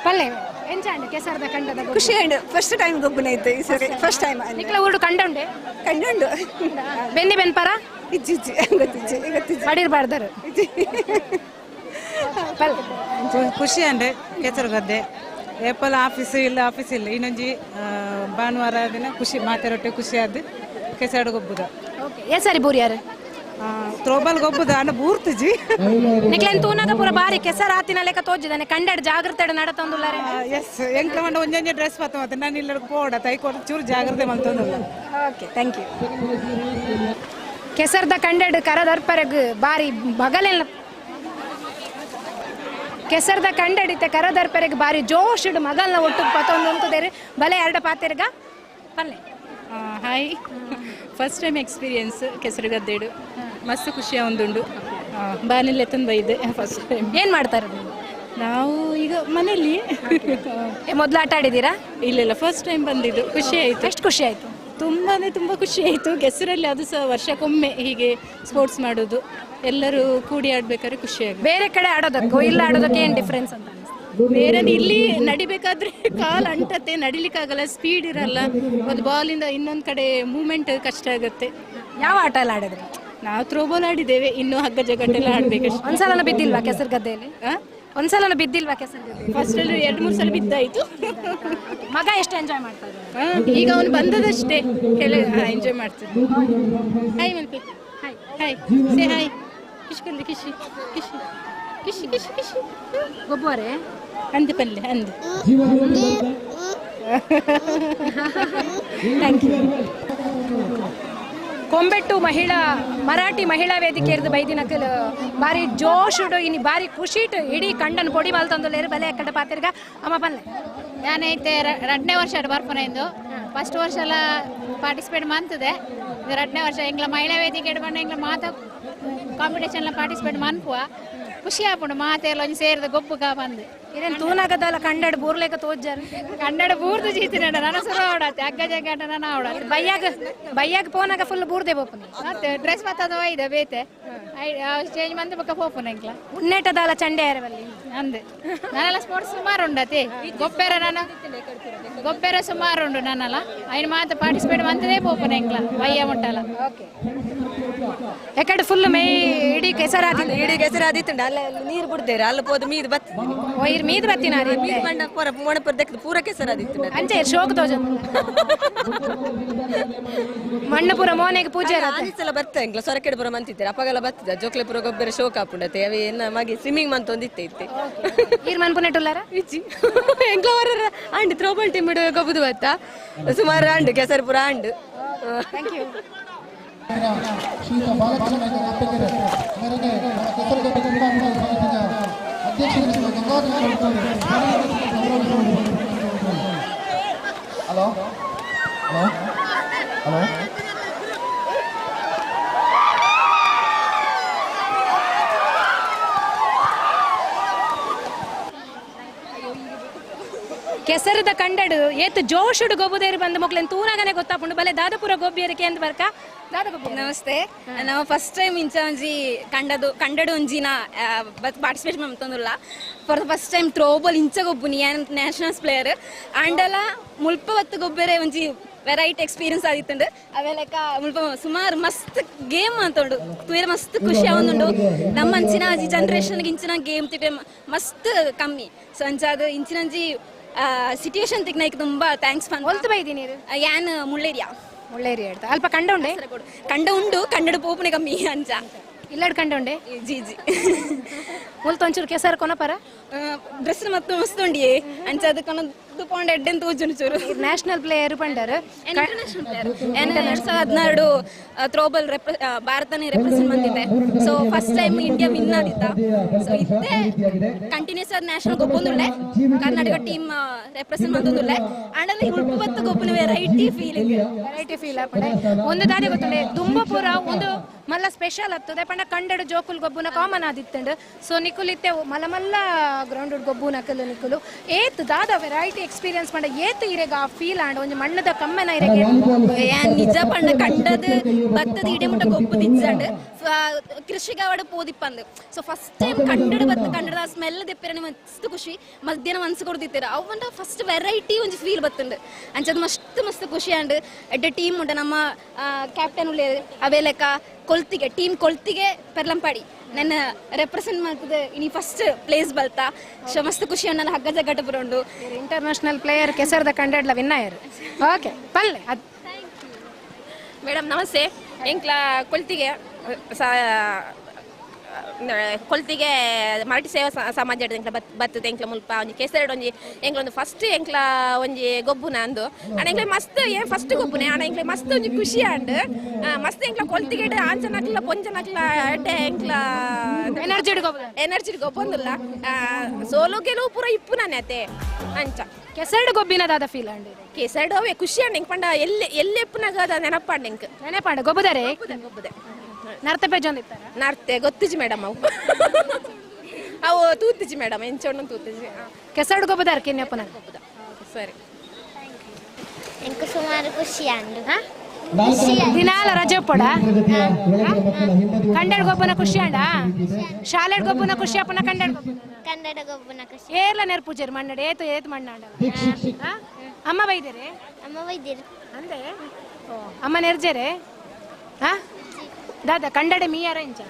Speaker 16: ಪಲ್ಲೆ ಎಂಚಾಂಡು ಕೆಸರದ ಕಂಡದ
Speaker 7: ಖುಷಿ ಆಂಡ್ ಫಸ್ಟ್ ಟೈಮ್ ಗೊಬ್ಬನ ಇತ್ತು ಈ ಸರಿ ಫಸ್ಟ್ ಟೈಮ್
Speaker 16: ನಿಕ್ಲ ಊರು ಕಂಡುಂಡೆ
Speaker 7: ಕಂಡುಂಡು
Speaker 16: ಬೆನ್ನಿ ಬೆನ್ಪರ
Speaker 7: ಇಜ್ಜಿಜ್ಜಿ ಗೊತ್ತಿಜ್ಜಿ
Speaker 16: ಮಾಡಿರ್ಬಾರ್ದಾರು
Speaker 21: ಖುಷಿ ಅಂದ್ರೆ ಕೆಸರು ಗದ್ದೆ ಏಪಲ್ ಆಫೀಸ್ ಇಲ್ಲ ಇನ್ನೊಂಜಿ ಭಾನುವಾರ ದಿನ ಖುಷಿ ಮಾತಾಡೊಟ್ಟೆ ಖುಷಿ ಆದ್ದು ಕೆಸರು ಗೊಬ್ಬುದ
Speaker 16: ಏ ಸರಿ ಬೂರಿ ಯಾರು
Speaker 21: ತ್ರೋಬಾಲ್ ಗೊಬ್ಬುದ ಅನ್ನ ಬೂರ್ತಜಿ
Speaker 16: ನಿಕ್ಲೆನ್ ತೂನಗ ಪೂರ ಬಾರಿ ಕೆಸರು ಆತಿನ ಲೆಕ್ಕ ತೋಜಿದಾನೆ ಕಂಡಡ್ ಜಾಗ್ರತೆ ನಡತಂದುಲ್ಲಾರೆ
Speaker 21: ಎಸ್ ಎಂಕ್ಲ ಮಂಡ ಒಂಜೊಂಜೆ ಡ್ರೆಸ್ ಪತ್ತ ಮತ್ತೆ ನಾನು ಇಲ್ಲ ಪೋಡ ತೈಕೋಡ ಚೂರು ಜಾಗ್ರತೆ ಮಂತಂದುಲ್ಲ
Speaker 16: ಓಕೆ ಥ್ಯಾಂಕ್ ಯು ಕೆಸರ್ದ ಕಂಡಡ್ ಕರದರ್ಪರಗ್ ಬಾರಿ ಬಗಲೆಲ್ಲ ಕೆಸರ್ದ ಕಂಡಡಿತೆ ಕರದರ್ಪರೆಗೆ ಬಾರಿ ಜೋಶ್ ಇಡು ಮಗಲ್ನ ಒಟ್ಟು ಪತ್ತೊಂದು ಅಂಕದೇರಿ ಬಲೆ ಎರಡು ಪಾತೆರ್ಗ ಪಲ್ಲೆ
Speaker 5: ಹಾಯ್ ಫಸ್ಟ್ ಟೈಮ್ ಎಕ್ಸ್ಪೀರಿಯನ್ಸ್ ಕೆಸರು ಗದ್ದೆಡು ಮಸ್ತ್ ಖುಷಿಯ ಒಂದುಂಡು ಬಾನಿಲ್ಲ ಎತ್ತಂದು ಬೈದೆ ಫಸ್ಟ್ ಟೈಮ್
Speaker 16: ಏನು ಮಾಡ್ತಾರೆ
Speaker 5: ನಾವು ಈಗ ಮನೆಯಲ್ಲಿ
Speaker 16: ಮೊದಲು ಆಟ ಆಡಿದ್ದೀರಾ
Speaker 5: ಇಲ್ಲ ಫಸ್ಟ್ ಟೈಮ್ ಬಂದಿದ್ದು ಖುಷಿ ಆಯಿತು
Speaker 16: ಎಷ್ಟು ಖುಷಿ ಆಯಿತು
Speaker 5: ತುಂಬ ಖುಷಿ ಆಯಿತು ಕೆಸರಲ್ಲಿ ಅದು ಸಹ ವರ್ಷಕ್ಕೊಮ್ಮೆ ಹೀಗೆ ಸ್ಪೋರ್ಟ್ಸ್ ಮಾಡೋದು ಎಲ್ಲರೂ ಕೂಡಿ ಆಡ್ಬೇಕಾದ್ರೆ ಖುಷಿಯಾಗಿ
Speaker 16: ಬೇರೆ ಕಡೆ ಆಡೋದಕ್ಕೂ ಇಲ್ಲ ಆಡೋದಕ್ಕೆ ಏನು ಡಿಫ್ರೆನ್ಸ್ ಅಂತ
Speaker 5: ಬೇರೆ ಇಲ್ಲಿ ನಡಿಬೇಕಾದ್ರೆ ಕಾಲು ಅಂಟತ್ತೆ ನಡಿಲಿಕ್ಕಾಗಲ್ಲ ಸ್ಪೀಡ್ ಇರಲ್ಲ ಒಂದು ಬಾಲಿಂದ ಇನ್ನೊಂದು ಕಡೆ ಮೂವ್ಮೆಂಟ್ ಕಷ್ಟ ಆಗುತ್ತೆ
Speaker 16: ಯಾವ ಆಟ ಎಲ್ಲ ಆಡಿದ್ರಿ
Speaker 5: ನಾವು ಥ್ರೋಬಾಲ್ ಆಡಿದ್ದೇವೆ ಇನ್ನು ಹಗ್ಗ ಜಗಟ್ಟೆಲ್ಲ ಆಡ್ಬೇಕಷ್ಟೇ
Speaker 16: ಒಂದ್ಸಲ ಬಿದ್ದಿಲ್ವಾ ಕೆಸರು ಗದ್ದೆಯಲ್ಲಿ ಒಂದ್ಸಲ ಬಿದ್ದಿಲ್ವಾ ಕೆಸರು ಗದ್ದೆ
Speaker 5: ಫಸ್ಟ್ ಅಲ್ಲಿ 2-3 ಸಲ ಬಿದ್ದಾಯಿತು
Speaker 16: ಮಗ ಎಷ್ಟು ಎಂಜಾಯ್ ಮಾಡ್ತಾರೆ
Speaker 5: ಈಗ ಅವನು ಬಂದದಷ್ಟೇ ಎಂಜಾಯ್ ಮಾಡ್ತಿದ್ದೆ ಹಾಯ್ ಮಲ್ಪಿ ಹಾಯ್ ಸೇ ಹಾಯ್ ಕಿಶ್ಕಲ್ಲಿ ಕಿಶಿ ಕಿಶಿ ಕಿಶಿ ಕಿಶಿ ಕಿಶಿ
Speaker 16: ಗೊಬ್ಬರೇ
Speaker 5: ಅಂದು ಪಲ್ಲೆ ಅಂದು
Speaker 16: ಥ್ಯಾಂಕ್ ಯು ಕೊಂಬೆಟ್ಟು ಮರಾಠಿ ಮಹಿಳಾ ವೇದಿಕೆ ಇರ್ದು ಬೈದಿನಕಲ್ ಬಾರಿ ಜೋಶುಡು ಇನ್ನು ಬಾರಿ ಖುಷಿಟ್ ಇಡೀ ಕಂಡನ್ ಪೊಡಿ ಮಲ್ತಂದು ಬಲೆ ಕಡೆ ಪಾತಿರ್ಗ ಅಮ್ಮ ಬನ್ನೆ
Speaker 1: ഞാനൈತೆ 2ನೇ ವರ್ಷ ಬರ್ಪನೆಂದು ಫಸ್ಟ್ ವರ್ಷ ಎಲ್ಲ ಪಾರ್ಟಿಸಿಪೇಟ್ ಮಾಡ್ತದೆ ಇದು 2ನೇ ವರ್ಷ ಎಂಗ್ಲ ಮಹಿಳಾ ವೇದಿಕೆ ಬಂದು ಎಂಗ್ಲ ಮಾತ ಕಾಂಪಿಟೇಷನ್ ಪಾರ್ಟಿಸಿಪೇಟ್ ಮಾಡ್ಪುವ ಖುಷಿ ಆಪುಂಡು ಮಾತೆಲ್ಲ ಒಂಜಿ ಸೇರಿದ ಗೊಬ್ಬುಗ ಬಂದು
Speaker 16: ಇದೇನು ತೂನಾಗದಲ್ಲ ಕನ್ನಡ ಬೂರ್ಲೇಕ ತೋಜ್ಜಾರು
Speaker 1: ಕನ್ನಡ ಬೂರ್ದು ಜೀತಿನ ನನ್ನ ಸುರ ಅವಡತ್ತೆ ಅಗ್ಗ ಜಗ್ಗಂಟ ನಾನು ಅವಡತ್ತೆ
Speaker 16: ಬಯ್ಯಾಗ ಪೋನಾಗ ಫುಲ್ ಬೂರ್ದೆ ಬೋಪುನಿ
Speaker 1: ಮತ್ತೆ ಡ್ರೆಸ್ ಮತ್ತದು ಒಯ್ದ ಬೇತೆ ಚೇಂಜ್ ಮಂದಿ ಬಕ್ಕ ಪೋಪುನ ಎಂಕ್ಲ
Speaker 16: ಉನ್ನೇಟದಲ್ಲ ಚಂಡೆ ಯಾರವಲ್ಲಿ
Speaker 1: ಅಂದೆ ನಾನೆಲ್ಲ ಸ್ಪೋರ್ಟ್ಸ್ ಸುಮಾರು ಉಂಡತಿ ಗೊಬ್ಬರ ಸುಮಾರು ಉಂಡು ನಾನಲ್ಲ ಐನು ಮಾತು ಪಾರ್ಟಿಸಿಪೇಟ್ ಮಂತದೇ ಪೋಪುನ ಎಂಕ್ಲ ಬಯ್ಯ ಮುಟ್ಟಲ್ಲ
Speaker 16: ಯಾಕಡೆ ಫುಲ್ ಮೈ ಇಡೀ
Speaker 4: ಕೆಸರಾದಿತ್ತುಂಡು ಅಲ್ಲ ನೀರು ಬಿಡ್ತೇವೆ ಅಲ್ಲ ಹೋದ ಮೀದು ಬತ್ತ
Speaker 16: ಮೀದು ಬತ್ತಿನಾರಿ
Speaker 4: ಮಣ್ಣ ಮೊಣಪುರ ದಕ್ಕದ ಪೂರ ಕೆಸರಾದಿತ್ತು
Speaker 16: ಅಂಚೆ ಶೋಕ್ ತೋಜ ಮಣ್ಣಪುರ ಮೋನೆಗೆ ಪೂಜೆ
Speaker 4: ಸಲ ಬರ್ತಾ ಎಂಗ್ಲ ಸೊರಕೆಡ್ಪುರ ಮಂತಿದ್ದಾರೆ ಅಪ್ಪಗೆಲ್ಲ ಬರ್ತಿದ್ದ ಜೋಕ್ಲೆಪುರ ಗೊಬ್ಬರ ಶೋಕ್ ಹಾಪುಂಡತೆ ಅವೆ ಎನ್ನ ಮಗೆ ಸ್ವಿಮ್ಮಿಂಗ್ ಮಂತ್ ಒಂದಿತ್ತೆ ಇತ್ತೆ
Speaker 16: ಈರ್ ಮನ್ಪುನೆಟ್ಟುಲ್ಲಾರ
Speaker 4: ಇಜ್ಜಿ ಎಂಗ್ಲ ಅವರ ಅಂಡ್ ಥ್ರೋಬಾಲ್ ಟೀಮ್ ಗೊಬ್ಬದು ಬತ್ತ ಸುಮಾರು ಅಂಡ್ ಕೆಸರ್ಪುರ and
Speaker 16: thank you
Speaker 3: hello hello hello
Speaker 16: ಕೆಸರದ ಕಂಡಡು ಏತ್ ಜೋಶುಡು ಗೊಬ್ಬುದೇರಿ ಬಂದ ಮಕ್ಳೇನು ತೂನಾಗನೆ ಗೊತ್ತಾಪುಂಡು ಬಲೆ ದಾದಪುರ ಗೊಬ್ಬಿಯರಿಕೆ ಅಂತ ಬರ್ಕ
Speaker 4: ನಮಸ್ತೆ ನಾವು ಫಸ್ಟ್ ಟೈಮ್ ಇಂಚ ಒಂಜಿ ಕಂಡಡು ಒಂಜಿನ ಪಾರ್ಟಿಸಿಪೇಟ್ ಮಾಡ್ತಂದುಲ್ಲ for the first time throwball ಇಂಚ ಗೊಬ್ಬುನಿ ನ್ಯಾಷನಲ್ಸ್ ಪ್ಲೇಯರ್ ಅಂಡಲ ಮುಲ್ಪ ಹೊತ್ತು ಗೊಬ್ಬರೆ ಒಂಜಿ ವೆರೈಟಿ ಎಕ್ಸ್ಪೀರಿಯನ್ಸ್ ಆದಿತ್ತುಂಡು ಅವೆಲೆಕ್ಕ ಮುಲ್ಪ ಸುಮಾರು ಮಸ್ತ್ ಗೇಮ್ ಅಂತುಂಡು ತೂರ ಮಸ್ತ್ ಖುಷಿ ಆವೊಂದುಂಡು ನಮ್ಮ ಅಂಚಿನ ಜನರೇಷನ್ಗೆ ಇಂಚಿನ ಗೇಮ್ ತಿಟ್ಟೆ ಮಸ್ತ್ ಕಮ್ಮಿ ಸೊ ಅಂಚಾದ ಇಂಚಿನಂಜಿ ಸಿಚುಯೇಷನ್ ತಿಕ್ನೈಕ್ ತುಂಬಾ ಥ್ಯಾಂಕ್ಸ್ ಫನ್
Speaker 16: ಒಲ್ತು ಬೈದೀನಿ
Speaker 4: ಯಾನ್ ಮುಳ್ಳೇರಿಯಾ
Speaker 16: ಹೇಳ್ತಾ ಅಲ್ಪ ಕಂಡ
Speaker 4: ಉಂಡು ಕನ್ನಡ ಪೋಪನೆ ಕಮ್ಮಿ ಅಂಚ
Speaker 16: ಇಲ್ಲಡ್ ಕಂಡ ಉಂಡೆ
Speaker 4: ಜಿ ಜಿ
Speaker 16: ಮುಲ್ತು ಒಂಚೂರು ಕೆಸರು ಕೊನಪರ
Speaker 4: ಡ್ರೆಸ್ ಮತ್ತೆ ಮಸ್ತ್ ಉಂಡಿಯೇ ಅಂಚ ಅದಕ್ಕೆ ಪೌಂಡ್ ಎಡ್ಡೆನ್ ತೋಜುಂಡು ಚೂರು
Speaker 16: ನ್ಯಾಷನಲ್ ಪ್ಲೇಯರ್ ಪಂಡರ್
Speaker 4: ಇಂಟರ್ನ್ಯಾಷನಲ್ ಪ್ಲೇಯರ್ 2016 ಥ್ರೋಬಾಲ್ ಭಾರತನೇ ರೆಪ್ರೆಸೆಂಟ್ ಮಾಡ್ತಿದ್ದೆ so first time India win ಆಗಿದ್ದ ಸೊ ಇತ್ತೆ ಕಂಟಿನ್ಯೂಸ್ ಆದ ನ್ಯಾಷನಲ್ ಗೊಬ್ಬೊಂದುಳ್ಳೆ ಕರ್ನಾಟಕ ಟೀಮ್ ರೆಪ್ರೆಸೆಂಟ್ ಮಾಡ್ತೊಂದುಳ್ಳೆ ಅಂಡಲ್ಲಿ ಉಳ್ಪತ್ತು ಗೊಬ್ಬನ ವೆರೈಟಿ
Speaker 16: ಫೀಲ್ ಆಪಡೆ ಒಂದು ದಾರಿ ಗೊತ್ತುಂಡೆ ದುಂಬಪುರ ಒಂದು ಮಲ್ಲ ಸ್ಪೆಷಲ್ ಹತ್ತದೆ ಪಂಡ ಕಂಡಡು ಜೋಕುಲ್ ಗೊಬ್ಬುನ ಕಾಮನ್ ಆದಿತ್ತಂಡು ಸೊ ನಿಕುಲ್ ಇತ್ತೆ ಮಲ್ಲ ಮಲ್ಲ ಗ್ರೌಂಡ್ ಗೊಬ್ಬುನ ಕಲ್ಲು ನಿಕುಲು ಏತ್ ದಾದ ವೆರೈಟಿ ಎಕ್ಸ್ಪೀರಿಯನ್ಸ್ ಪಂಡ ಏತ್ ಇರೆಗ ಆ ಫೀಲ್ ಆಂಡ ಒಂದು ಮಣ್ಣದ ಕಮ್ಮನ ಇರೆಗೆ
Speaker 4: ನಿಜ ಪಂಡ ಕಂಡದ ಭತ್ತದ ಇಡೆಮುಟ ಗೊಬ್ಬು ನಿಜ್ಜಂಡು ಕೃಷಿಗಾವಡ ಪೋದಿಪ್ಪಂದು ಸೊ ಫಸ್ಟ್ ಟೈಮ್ ಕಂಡಡ ಬತ್ತ ಕಂಡದ ಸ್ಮೆಲ್ ದೆಪ್ಪಿರನೆ ಮಸ್ತ್ ಖುಷಿ ಮಧ್ಯಾಹ್ನ ಮನ್ಸು ಕೊಡ್ತಿತ್ತೀರ ಅವಂಡ ಫಸ್ಟ್ ವೆರೈಟಿ ಒಂಜಿ ಫೀಲ್ ಬತ್ತುಂಡು ಅಂಚದ ಮಸ್ತ್ ಖುಷಿ ಆಂಡ್ ಎಡ್ಡೆ ಟೀಮ್ ಉಂಡ ನಮ್ಮ ಕ್ಯಾಪ್ಟನ್ ಉಳ್ಳೆ ಅವೆಲೆಕ್ಕ ಕೊಲ್ತಿಗೆ ಟೀಮ್ ಕೊಲ್ತಿಗೆ ಪೆರ್ಲಂಪಾಡಿ ನನ್ನ ರೆಪ್ರೆಸೆಂಟ್ ಮಾಡ್ತದೆ ಇನಿ ಫಸ್ಟ್ ಪ್ಲೇಸ್ ಬಲ್ತಾ ಸೊ ಮಸ್ತ್ ಖುಷಿ ನನ್ನ ಹಗ್ಗ ಜಗ್ಗಟ ಬರೋಂಡು
Speaker 16: ಇಂಟರ್ನ್ಯಾಷನಲ್ ಪ್ಲೇಯರ್ ಕೆಸರದ ಕಂಡಡ್ಲ ವಿನ್ನಯರ್ ಓಕೆ ಪಲ್ಲೆ
Speaker 4: ಮೇಡಮ್ ನಮಸ್ತೆ ಎಂಕ್ಲ ಕೊಲ್ತಿಗೆ ಮಲ್ಟಿ ಸೇವಾ ಸಮಾಜ ಬರ್ತದೆ ಎಂಕ್ಲ ಮುಲ್ಪ ಒಂಜಿ ಕೆಸರಡು ಒಂಜಿ ಎಂಕ್ಲೊಂದು ಫಸ್ಟ್ ಎಂಕ್ಲ ಒಂಜಿ ಗೊಬ್ಬುನ ಅಂದು ಆಂಡ ಎಂಕ್ಲೆ ಮಸ್ತ್ ಏನ್ ಫಸ್ಟ್ ಗೊಬ್ಬುನೆ ಆಂಡ ಎಂಕ್ಲೆ ಮಸ್ತ್ ಒಂಜಿ ಖುಷಿ ಆಂಡ್ ಮಸ್ತ್ ಎಂಕ್ಲ ಕೊಲ್ತಿಗೆ ಆಂಚನಕ್ಲ ಪೊಂಚನಕ್ಲ ಎಡ್ಡೆ ಎಂಕ್ಲ ಎನರ್ಜಿ ಗೊಬ್ಬೊಂದುಲ್ಲ ಸೋಲು ಗೆಲುವು ಪೂರ ಇಪ್ಪು ನಾನೇ ಅತೆ ಅಂಚ
Speaker 16: ಕೆಸರಡು ಗೊಬ್ಬಿನದಾದ ಫೀಲ್ ಅಂಡ್
Speaker 4: ಕೆಸರಡು ಅವೇ ಖುಷಿ ಆಂಡ್ ಎಂಕ್ ಪಂಡ ಎಲ್ಲೆಪ್ಪನಾಗದ ನೆನಪಾಂಡ್ ಎಂಕ್
Speaker 16: ನೆನಪಾಂಡ ಗೊಬ್ಬದರೆ ನರ್ತೆ ಪೆಜ್ಜೊಂದಿತ್ತಾರ
Speaker 4: ನರ್ತೆ ಗೊತ್ತಿಜಿ ಮೇಡಮ್ ಅವು ತೂತಿಜಿ ಮೇಡಮ್ ಎಂಚೋಣ ತೂತಿಜಿ
Speaker 16: ಕೆಸರಡು ಗೊಬ್ಬದಾರ ಕೆನ್ನೆಪ್ಪನ
Speaker 4: ಸರಿ
Speaker 11: ಎಂಕು ಸುಮಾರು ಖುಷಿ ಅಂಡು
Speaker 16: ದಿನಾಲ ರಜೆ ಪಡ ಕಂಡಡ್ ಗೊಬ್ಬನ ಖುಷಿ ಅಂಡ ಶಾಲೆಡ್ ಗೊಬ್ಬನ ಖುಷಿ ಅಪ್ಪನ
Speaker 11: ಕನ್ನಡ ಗೊಬ್ಬನ ಖುಷಿ
Speaker 16: ಏರ್ಲ ನೆರ್ ಪೂಜೆರ್ ಮಣ್ಣಡೆ ಏತು ಮಣ್ಣ ಅಂಡಲ್ಲ ಅಮ್ಮ ಬೈದೇರೆ ಅಂದೆ ಅಮ್ಮ ನೆರ್ಜೆರೆ ಹಾ ದಾದ ಕಂಡಡೆ ಮೀಯಾರ ಇಂಚ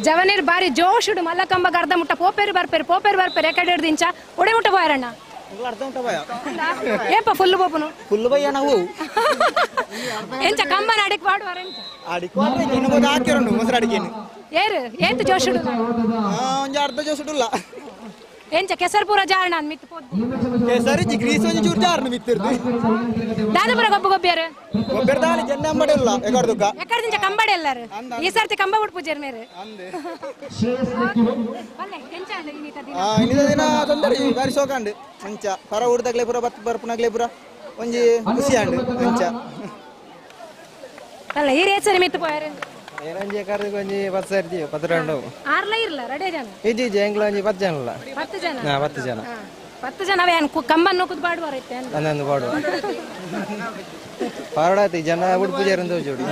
Speaker 16: ಜವನೀರ್ ಬಾರಿ ಜೋಶುಡು ಮಲ್ಲಕಂಬ ಅರ್ಧ ಮುಟ್ಟ ಪೋಪೇರು ಬರ್ಪೇರು ಎಕಡೆ ಹಿಡ್ದು ಇಂಚ ಒಡೆ ಮುಟ್ಟ ಹೋಯರಣ್ಣ ಏಪ ಫುಲ್ ಬೋಪನು
Speaker 23: ಫುಲ್ ಬಯ್ಯ ನಾವು
Speaker 16: ಎಂಚ ಕಂಬನ ಅಡಿಕ್ ಮಾಡುವಾರ
Speaker 23: ಹಾಕಿರೋಣ ಮೊಸರು ಅಡಿಕೆನು
Speaker 16: ಏರು ಏತು ಜೋಶುಡು
Speaker 23: ಒಂಜಿ ಅರ್ಧ ಜೋಸುಡುಲ್ಲ
Speaker 16: ಎಂಚ ಕೆಸರು ಪೂರ ಜಾರಣ ಅಂದ್ ಮಿತ್ತು ಪೋದ್ದು
Speaker 8: ಕೆಸರು ಗ್ರೀಸ್ ಒಂಜಿ ಚೂರು ಜಾರಣ ಮಿತ್ತಿರ್ದು
Speaker 16: ದಾದಪುರ ಗೊಬ್ಬ ಗೊಬ್ಬ್ಯಾರು
Speaker 8: ಗೊಬ್ಬರದಾನಿ ಜನ್ನ ಅಂಬಡಿಲ್ಲ ಎಕಡ್ದುಕ
Speaker 16: ಎಕಡ್ದಿಂಚ ಕಂಬಡೆ ಎಲ್ಲಾರು ಈ ಸರ್ತಿ ಕಂಬ ಬಿಟ್ಟು ಪೂಜಾರ ಮೇರೆ
Speaker 8: ಇನ್ನಿದ ದಿನ ತೊಂದರೆ ಬಾರಿ ಶೋಕಾಂಡು ಅಂಚ ಪರ ಉಡ್ದಾಗ್ಲೇ ಪುರ ಬರ್ಪುನಾಗ್ಲೇ ಪುರ ಒಂಜಿ ಖುಷಿ ಆಂಡು ಅಂಚ
Speaker 16: ಅಲ್ಲ ಈ ರೇಚರಿ ಮಿತ್ತು ಪೋಯಾರು
Speaker 8: ಏನಂಜಿ ಕರ್ದು ಒಂಜಿ 10 ಸರ್ತಿ 10 ರೌಂಡ್
Speaker 16: ಆರ್ಲ ಇರ್ಲ ರೆಡಿ ಜನ
Speaker 8: ಇಜ್ಜಿ ಎಂಗ್ಲ ಒಂಜಿ 10 ಜನ ಅಲ್ಲ
Speaker 16: 10 ಜನ
Speaker 8: 10 ಜನ
Speaker 16: 10 ಜನ ಅವೇ ಕಂಬ ನೋಕುದು ಬಾಡುವಾರ ಐತೆ
Speaker 8: ಅನ್ನೊಂದು ಬಾಡುವ ಪಾರಡಾತಿ ಜನ ಉಡ್ ಪೂಜಾರ ಜೋಡಿ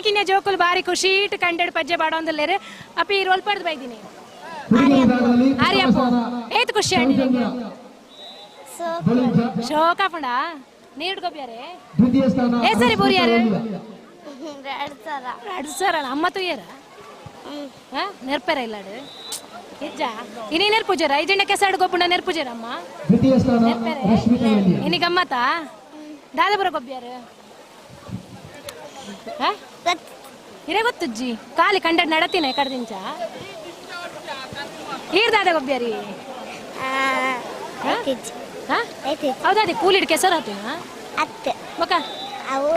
Speaker 16: ಕಿನ್ನೆ ಜೋಕುಲು ಬಾರಿ ಖುಷಿ ಇಟ್ಟು ಕಂಡೆಡು ಪಜ್ಜೆ ಬಾಡೋಂದಲ್ಲೇರೆ ಅಪ್ಪಿ ರೋಲ್ ಪಡ್ದು ಬೈದಿನಿ ಆರ್ಯಪ್ಪ ಏತ್ ಖುಷಿ ಆಂಡಿ ಶೋಕ ಪುಂಡ ನೀರು ಗೊಬ್ಬ್ಯಾರೆ ಏ ಸರಿ ಬೂರಿಯಾರು 2,000 ಅಮ್ಮ ತುಯ್ಯಾರ ನೆರ್ಪೆರ ಇಲ್ಲಾಡು ಇಜ್ಜ ಇನಿ ನೆರ್ಪೂಜಾರ ಐಜೆಂಡ ಕೆಸಾಡು ಗೊಬ್ಬುಂಡ ನೆರ್ಪೂಜಾರ ಅಮ್ಮ ನೆರ್ಪೆರೆ ಇನಿ ಗಮ್ಮತ್ತ ದಾದಪುರ ಗೊಬ್ಬ್ಯಾರು ಇರೇ ಗೊತ್ತಜ್ಜಿ ಕಾಲಿ ಕಂಡ ನಡತಿನ ಕಡ್ದಿಂಚ ಈರ್ದಾದ ಗೊಬ್ಬ್ಯಾರಿ ಹೌದಾದಿ ಕೂಲಿಡ್ ಕೆಸರು ಹಾತಿನ ಬಕ
Speaker 11: ಅವು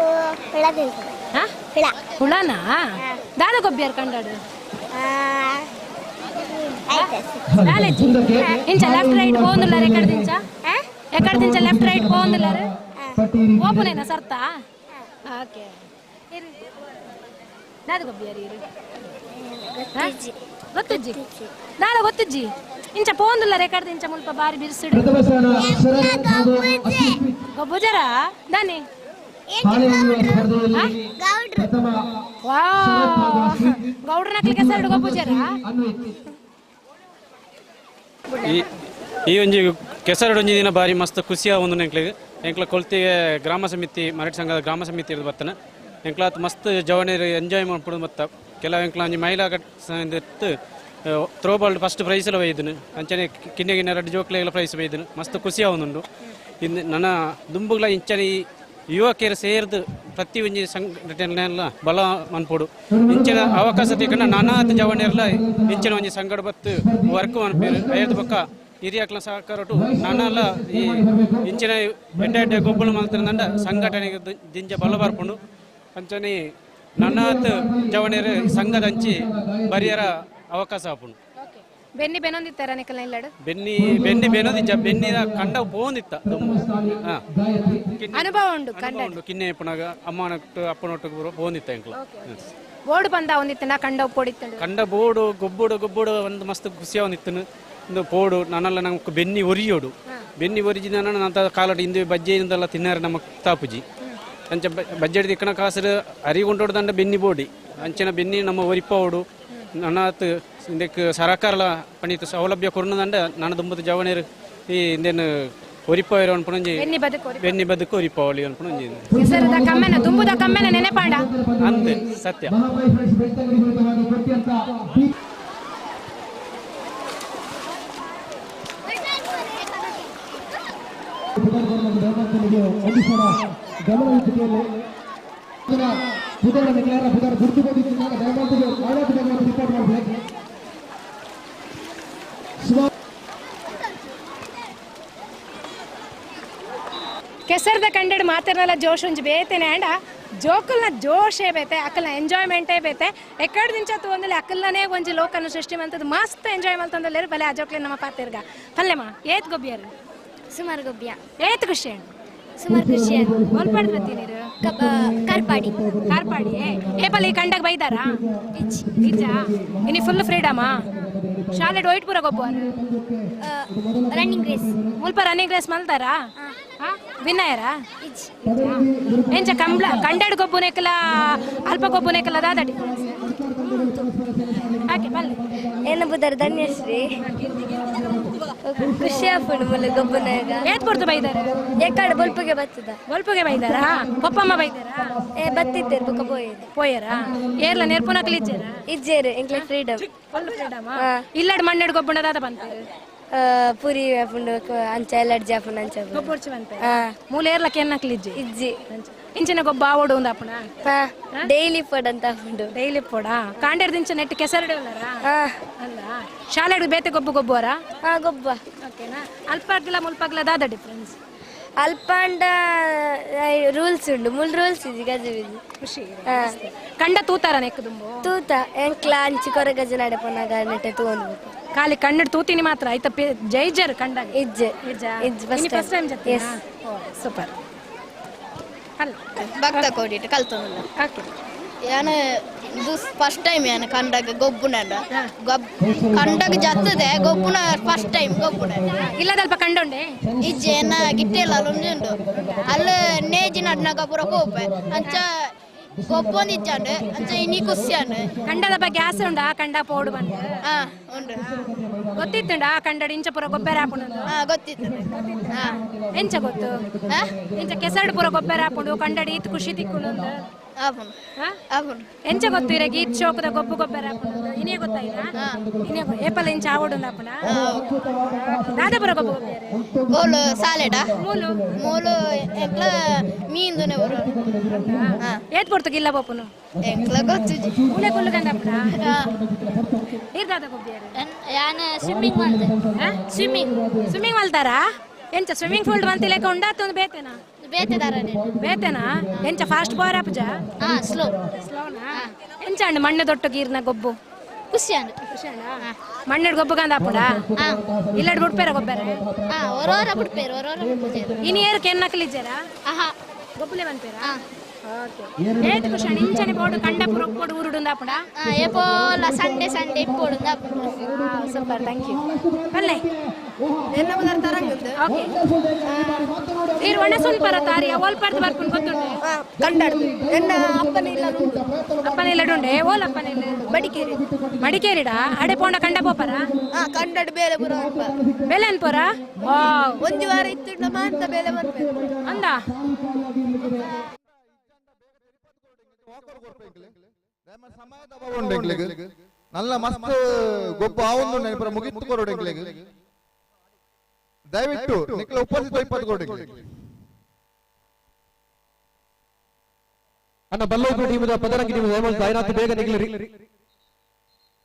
Speaker 16: ಹುಳನಾ ದಾದ ಗೊಬ್ಬ್ಯಾರ ಕಂಡಾಡು ಇಂಚ ಲೆಫ್ಟ್ ರೈಟ್ ಹೋಗುದಿಲ್ಲ ಎಕಡ್ದಿಂಚ ಲೆಫ್ಟ್ ರೈಟ್ ಹೋಗುದಿಲ್ಲ ಓಪನೇನ ಸರ್ತಾ ಓಕೆ ದಾದ ಗೊಬ್ಬ್ಯಾರಿ ಗೊತ್ತಜ್ಜಿ ನಾಳೆ ಗೊತ್ತಜ್ಜಿ ಇಂಚ ಪೋಂದಿಲ್ಲ ರೆಕಾರ್ಡ್ ಇಂಚ ಮುಲ್ಪ ಬಾರಿ ಬಿರ್ಸಿಡು ಗೊಬ್ಬುಜರ ದಾನಿ ಗೌಡ್ರ ನಕ್ಲಿ ಕೆಸರು ಗೊಬ್ಬುಜರ
Speaker 12: ಈ ಒಂಜಿ ಕೆಸರಡು ಒಂಜಿ ದಿನ ಬಾರಿ ಮಸ್ತ್ ಖುಷಿಯ ಒಂದು ಎಂಕ್ಲ ಕೊಲ್ತಿಗೆ ಗ್ರಾಮ ಸಮಿತಿ ಮರಾಠಿ ಸಂಘದ ಗ್ರಾಮ ಸಮಿತಿ ಇರೋದು ಬರ್ತಾನೆ ಎಂಕ್ಲಾತ್ ಮಸ್ತ್ ಜವಣೀರು ಎಂಜಾಯ್ ಮಾಡ್ಬಿಡೋದು ಮತ್ತು ಕೆಲವು ಎಂಕ್ಲ ಒಂಜಿ ಮಹಿಳಾ ಇತ್ತು ಥ್ರೋಬಾಲ್ ಫಸ್ಟ್ ಪ್ರೈಸ್ ಎಲ್ಲ ಒಯ್ದನು ಅಂಚನೆ ಕಿನ್ನೆ 2 ಜೋಕ್ಲೆಲ್ಲ ಪ್ರೈಸ್ ಒಯ್ದನು ಮಸ್ತ್ ಖುಷಿ ಆವೊಂದುಂಡು ಇನ್ನು ನನ್ನ ದುಂಬುಗಳ ಇಂಚನೆ ಯುವಕಿಯರು ಸೇರಿದು ಪ್ರತಿ ಒಂಜಿ ಸಂಘಟನೆಲ್ಲ ಬಲ ಮನ್ಪೋಡು ಇಂಚಿನ ಅವಕಾಶ ತಿಳ್ಕೊಂಡು ನಾನಾತ್ ಜವಣೆಲ್ಲ ಇಂಚಿನ ಒಂಜಿ ಸಂಗಡ ಬತ್ತು ವರ್ಕ್ ಮನ್ಪೇರು ಐದು ಪಕ್ಕ ಹಿರಿಯಕ್ಲ ಸಹಕಾರಟು ನಾನೆಲ್ಲ ಈ ಇಂಚಿನ ಎಡ್ಡೆ ಗೊಬ್ಬಳ ಮಲ್ತಿರಂದ ಸಂಘಟನೆಗೆ ದಿಂಜ ಬಲ ಬರ್ಕೊಂಡು ಅಂಚನೆ ನಾನಾತ್ ಜವಣೆರು ಸಂಘದ ಹಂಚಿ ಬರಿಯರ ಅವಕಾಶ ಆಪುಂಡು
Speaker 16: ಬೆನ್ನಿ ಬೆನೊಂದಿತ್ತಾರ ನಿಕಲ್ನ ಇಲ್ಲಾಡು
Speaker 12: ಬೆನ್ನಿ ಬೆನೊಂದಿಜ್ಜ ಬೆನ್ನಿದ ಕಂಡ ಪೋಂದಿತ್ತ
Speaker 16: ಅನುಭವ ಉಂಡು ಕಂಡ
Speaker 12: ಕಿನ್ನೆ ಪುನಗ ಅಮ್ಮನಟ್ಟು ಅಪ್ಪನೊಟ್ಟು ಪೋಂದಿತ್ತ ಎಂಕ್ಲ
Speaker 16: ಬೋರ್ಡ್ ಬಂದ ಒಂದಿತ್ತನ ಕಂಡ ಪೋಡಿತ್ತಂಡು
Speaker 12: ಕಂಡ ಬೋರ್ಡು ಗೊಬ್ಬುಡು ಒಂದು ಮಸ್ತ್ ಖುಷಿಯ ಒಂದಿತ್ತನು ಒಂದು ಪೋಡು ನಾನೆಲ್ಲ ನಮ್ಗೆ ಬೆನ್ನಿ ಒರಿಯೋಡು ಬೆನ್ನಿ ಒರಿಜಿದ ನಂತ ಕಾಲಟ ಇಂದು ಬಜ್ಜೆಯಿಂದೆಲ್ಲ ತಿನ್ನಾರ ನಮ್ಮ ತಾಪುಜಿ ಅಂಚ ಬಜ್ಜೆಡ್ ತಿಕ್ಕಣ ಕಾಸರು ಅರಿಗೊಂಡೋಡು ದಂಡ ಬೆನ್ನಿ ಬೋಡಿ ಅಂಚಿನ ಬೆನ್ನಿ ನಮ್ಮ ಒರಿಪೋಡು ನನ್ನತ್ ಇಂದಕ್ಕೆ ಸರಕಾರಲ ಪಣಿತ ಸೌಲಭ್ಯ ಕೊರ್ನದಂಡ ನನ್ನ ದುಂಬದ ಜವನೇರು ಈ ಇಂದೇನು ಒರಿಪೋಯರು ಅನ್ಪುಣಂಜಿ ಬೆನ್ನಿ ಬದುಕು ಒರಿಪೋವಳಿ ಅನ್ಪುಣಂಜಿ
Speaker 16: ಹೆಸರದ ಕಮ್ಮೆನ ದುಂಬುದ ಕಮ್ಮೆನ ನೆನೆಪಾಂಡ
Speaker 12: ಅಂತೆ ಸತ್ಯ
Speaker 16: ಕೆಸರದ ಕಂಡೆಡು ಮಾತಿರಲ್ಲ ಜೋಶ್ ಒಂಜಿ ಬೇತೇನೆ ಅಂಡ ಜೋಕಲ್ನ ಜೋಶೇ ಬೇತೆ ಅಕ್ಕಲ್ನ ಎಂಜಾಯ್ಮೆಂಟೇ ಬೇತೆ ಎಕ್ಕಡ ದಿಂಚ ತಗೊಂಡಲ್ಲಿ ಅಕ್ಕಲ್ನೇ ಒಂಜಿ ಲೋಕನ್ನು ಸೃಷ್ಟಿ ಮಂತದ್ದು ಮಸ್ತ್ ಎಂಜಾಯ್ ಮಲ್ತಂದಲ್ಲಿ ಬಲೆ ಆ ಜೋಕ್ಲೆ ನಮ್ಮ ಪಾತಿರ್ಗ ಪಲ್ಲೆಮ್ಮ ಏತ್ ಗೊಬ್ಬಿಯಾರು
Speaker 11: ಸುಮಾರು ಗೊಬ್ಬಿಯ
Speaker 16: ಏತ್ ಖುಷಿ
Speaker 11: ಸುಮಾರು ಖುಷಿ
Speaker 16: ಹೊಲ್ಪಾಡ್ ಬರ್ತೀನಿರು
Speaker 11: ಕಾರ್ಪಾಡಿ
Speaker 16: ಏ ಪಲ್ಲಿ ಕಂಡಾಗ ಬೈದಾರಾ ಇಜ್ಜ ಇನಿ ಫುಲ್ ಫ್ರೀಡಮಾ ಶಾಲೆ ವೈಟ್ ಪೂರ ಗೊಬ್ಬರು
Speaker 11: ರನ್ನಿಂಗ್ ರೇಸ್
Speaker 16: ಮುಲ್ಪ ರನ್ನಿಂಗ್ ರೇಸ್ ಮಲ್ತಾರಾ ವಿನ್ನಯರ ಎಂಚ ಕಂಡಾಡು ಗೊಬ್ಬುನೆಕ್ಕಲ ಅಲ್ಪ ಗೊಬ್ಬುನೆಕ್ಕಲ ದಾದಾಡಿ ಹಾಗೆ ಬಲ್ಲ
Speaker 11: ಏನು ಬುದ್ಧಾರ ಧನ್ಯಶ್ರೀ ಖುಷಿ ಆಪುಂಡು ಮುಲ್ಲ ಗೊಬ್ಬನಾಗ
Speaker 16: ಏತ್ ಕೊಡ್ತು ಬೈದಾರ
Speaker 11: ಏಕಾಡು ಬೊಲ್ಪುಗೆ
Speaker 16: ಬೈದಾರ ಪಪ್ಪಮ್ಮ ಬೈದಾರ
Speaker 11: ಬತ್ತಿದ್ದೇರು ಬುಕ್ಕ
Speaker 16: ಪೋಯರ ಏರ್ಲ ನೆರ್ಪುನಕ್ಲಿ
Speaker 11: ಇಜ್ಜೇರು ಎಂಕ್ಲೆ ಫ್ರೀಡಮ್
Speaker 16: ಇಲ್ಲಡ್ ಮಣ್ಣೆಡ್ ಗೊಬ್ಬಣ ದಾದ ಬಂತಾರೆ
Speaker 11: ಪುರಿ ಆಪುಂಡು ಅಂಚ ಎಲ್ಲಡ್ ಜಾಪುಂಡು ಅಂಚ
Speaker 16: ಗೊಬ್ಬರ್ಚು ಬಂತ ಮೂಲ ಏರ್ಲಕ್ಕೆ ಎನ್ನಕ್ಲಿ ಇಜ್ಜಿ ಇಂಚಿನ ಗೊಬ್ಬ ಆವಡು ಒಂದು ಅಪ್ಪಣ
Speaker 11: ಡೈಲಿ ಪೋಡ್ ಅಂತ ಉಂಟು.
Speaker 16: ಡೈಲಿ ಪೋಡ ಕಾಂಡೆರ್ದು ಇಂಚ ನೆಟ್ಟು ಕೆಸರಡೆ ಉಳ್ಳಾರ ಅಲ್ಲ ಶಾಲೆಗೆ ಬೇತೆ ಗೊಬ್ಬ ಗೊಬ್ಬರ
Speaker 11: ಗೊಬ್ಬ
Speaker 16: ಓಕೆನಾ ಅಲ್ಪಾಗ್ಲ ಮುಲ್ಪಾಗ್ಲ ದಾದ ಡಿಫ್ರೆನ್ಸ್
Speaker 11: ಅಲ್ಪಾಂಡ ರೂಲ್ಸ್ ಉಂಡು ಮುಲ್ ರೂಲ್ಸ್ ಇದು ಗಜವಿದು
Speaker 16: ಖುಷಿ ಕಂಡ ತೂತಾರ ನೆಕ್ ತುಂಬು
Speaker 11: ತೂತ ಎಂಕ್ಲ ಅಂಚಿ ಕೊರ ಗಜ ನಡೆ ಪೊನ್ನಾಗ ನೆಟ್ಟೆ ತೂಂದು
Speaker 16: ಖಾಲಿ ಕಣ್ಣು ತೂತಿನಿ ಮಾತ್ರ ಆಯ್ತಾ ಜೈಜರ್ ಕಂಡ
Speaker 11: ಇಜ್ಜೆ
Speaker 16: ಫಸ್ಟ್ ಟೈಮ್ ಜೊತೆ ಸೂಪರ್
Speaker 2: ಅಲ್ಲ ಭಕ್ತ ಕೋಡಿಟ್ಟು ಕಲ್ತೊಂದು ಯಾನು ಇದು ಫಸ್ಟ್ ಟೈಮ್ ಯಾನು ಕಂಡಾಗ ಗೊಬ್ಬುನಂಡ ಕಂಡಾಗ ಜತ್ತದೆ ಗೊಬ್ಬುನ ಫಸ್ಟ್ ಟೈಮ್ ಗೊಬ್ಬುನ
Speaker 16: ಇಲ್ಲದಲ್ಪ ಕಂಡುಂಡೆ
Speaker 2: ಇಜ್ಜೇನ ಗಿಟ್ಟೆಲ್ಲ ಉಂಡು ಅಲ್ಲಿ ನೇಜಿನ ಅಡ್ನಾಗ ಪುರ ಕೋಪೆ ಅಂಚ ಗೊಬ್ಬೊಂದು ಇಚ್ಚಾಂಡು ಅಂಚ ಇನಿ ಖುಷಿಯಾನು
Speaker 16: ಕಂಡದ ಬಗ್ಗೆ ಆಸೆ ಉಂಡ ಕಂಡ ಪೋಡು ಬಂದು
Speaker 2: ಉಂಡು
Speaker 16: ಗೊತ್ತಿತ್ತುಂಡ ಕಂಡಡ ಇಂಚ ಪುರ ಗೊಬ್ಬರ ಹಾಕೊಂಡು
Speaker 2: ಗೊತ್ತಿತ್ತು
Speaker 16: ಎಂಚ ಗೊತ್ತು ಇಂಚ ಕೆಸರಡು ಪುರ ಗೊಬ್ಬರ ಹಾಕೊಂಡು ಕಂಡಡಿ ಇತ್ತು ಖುಷಿ ತಿಕ್ಕೊಂಡು ಎಂಚ ಗೊತ್ತು ಇರ ಗೀತ್ ಶೋಕದ ಗೊಬ್ಬು ಗೊಬ್ಬರ ಹಾಕೊಂಡು ಇನೇ ಗೊತ್ತಾಯಿಲ್ಲ ಇನೇ ಏಪಲ್ ಎಂಚ ಆವಡು ಅಪ್ಪನ ದಾದಪುರ ಗೊಬ್ಬು
Speaker 2: ಗೋಲು ಸಾಲೆಡ
Speaker 16: ಮೂಲು
Speaker 2: ಮೂಲು ಎಂಕ್ಲ ಮೀಂದುನೆ ಬರೋ
Speaker 16: ಏತ್ ಕೊಡ್ತು ಇಲ್ಲ ಪಪ್ಪನು
Speaker 2: ಎಂಕ್ಲ ಗೊತ್ತಿಜಿ
Speaker 16: ಮೂಲೆ ಕುಲ್ಲು ಕಂಡ ಅಪ್ಪನ ಇರ್ದಾದ ಗೊಬ್ಬರ
Speaker 11: ಯಾನ ಸ್ವಿಮ್ಮಿಂಗ್ ಮಾಡಿದೆ
Speaker 16: ಸ್ವಿಮ್ಮಿಂಗ್ ಮಾಡ್ತಾರಾ ಎಂಚ ಸ್ವಿಮ್ಮಿಂಗ್ ಪೂಲ್ ಬಂತ ಲೆಕ್ಕ ಉಂಡಾತೊಂದು ಬೇತೆನಾ ಬೇತೆನಾ ಎಂಚ ಫಾಸ್ಟ್ ಬೋರ್ ಅಪ್ಪಜ ಸ್ಲೋನಾ ಎಂಚ ಅಂಡ್ ಮಣ್ಣು ದೊಟ್ಟು ಗೀರ್ನ ಗೊಬ್ಬು
Speaker 11: ಖುಷಿಯಾನು
Speaker 16: ಮಣ್ಣಿಡ್ ಗೊಬ್ಬು ಕಂದ ಅಪ್ಪಡ ಇಲ್ಲಡ್ ಬಿಡ್ಪೇರ ಗೊಬ್ಬರ
Speaker 11: ಒರೋರ ಬಿಡ್ಪೇರು
Speaker 16: ಇನಿ ಏರು ಕೆನ್ನಕ್ಲಿಜ್ಜಾರ ಗೊಬ್ಬಲೆ ಬಂತೇರಾ ಏತ್ ಖುಷಿ ಇಂಚನೆ ಬೋರ್ಡು ಕಂಡ ಪುರ ಬೋರ್ಡು ಊರುಡುಂದ ಅಪ್ಪಡ
Speaker 11: ಏಪೋಲ ಸಂಡೆ ಸಂಡೆ ಇಪ್ಪೋಡುಂದ
Speaker 16: ಸೂಪರ್ ಥ್ಯಾಂಕ್ ಯು ಅಲ್ಲೇ ಓಕೆ ಇರು ಒಣಸುನ್ ಪರ ತಾರಿ ಓಲ್ ಪರ್ದು ಬರ್ಕೊಂಡು ಗೊತ್ತುಂಡೆ
Speaker 7: ಕಂಡಾಡು ಎನ್ನ
Speaker 16: ಅಪ್ಪನ ಇಲ್ಲಡುಂಡೆ ಓಲ್ ಅಪ್ಪನ ಇಲ್ಲ ಮಡಿಕೇರಿಡ ಅಡೆ ಪೋಂಡ ಕಂಡ ಪೋಪರ
Speaker 7: ಕಂಡಾಡು ಬೇಲೆ ಪುರ
Speaker 16: ಬೆಲೆ ಅನ್ಪೋರ
Speaker 7: ಒಂದು ವಾರ ಇತ್ತು ಮಾಂತ ಬೇಲೆ ಬರ್ಬೇಕು
Speaker 16: ಅಂದ
Speaker 3: നല്ല മസ്ತ್ ಗೊಬ್ಬ ಆವೊಂದು ನೆನಪರ ಮುಗಿತ್ತು ಕೊರೋಡೆಂಗ್ಲೆಗ್ ದಯವಿಟ್ಟು ನಿಕ್ಲ ಉಪಸ್ಥಿತ 20 ಕೊರೋಡೆಂಗ್ಲೆಗ್
Speaker 10: ಅನ್ನ ಬಲ್ಲೋದು ಟೀಮದ ಪದರಂಗಿ ಟೀಮದ ದಯಮಾಡಿ ಐನಾತ್ ಬೇಗ ನಿಗ್ಲಿರಿ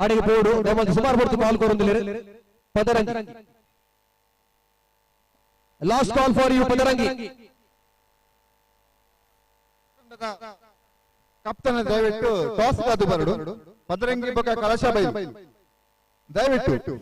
Speaker 10: ಆಡಿಗೆ ಬೋರ್ಡು ದಯಮಾಡಿ ಸುಮಾರು ಬರ್ತು ಕಾಲ್ ಕೊರೊಂದಿಲಿರಿ ಪದರಂಗಿ ಲಾಸ್ಟ್ ಕಾಲ್ ಫಾರ್ ಯು ಪದರಂಗಿ
Speaker 3: ಕಪ್ತನ ದಯವಿಟ್ಟು ಟಾಸ್ ಕಾದು ಬರಡು ಪದರಂಗಿ ಬಕ ಕಳಶ ಬೈಲು ದಯವಿಟ್ಟು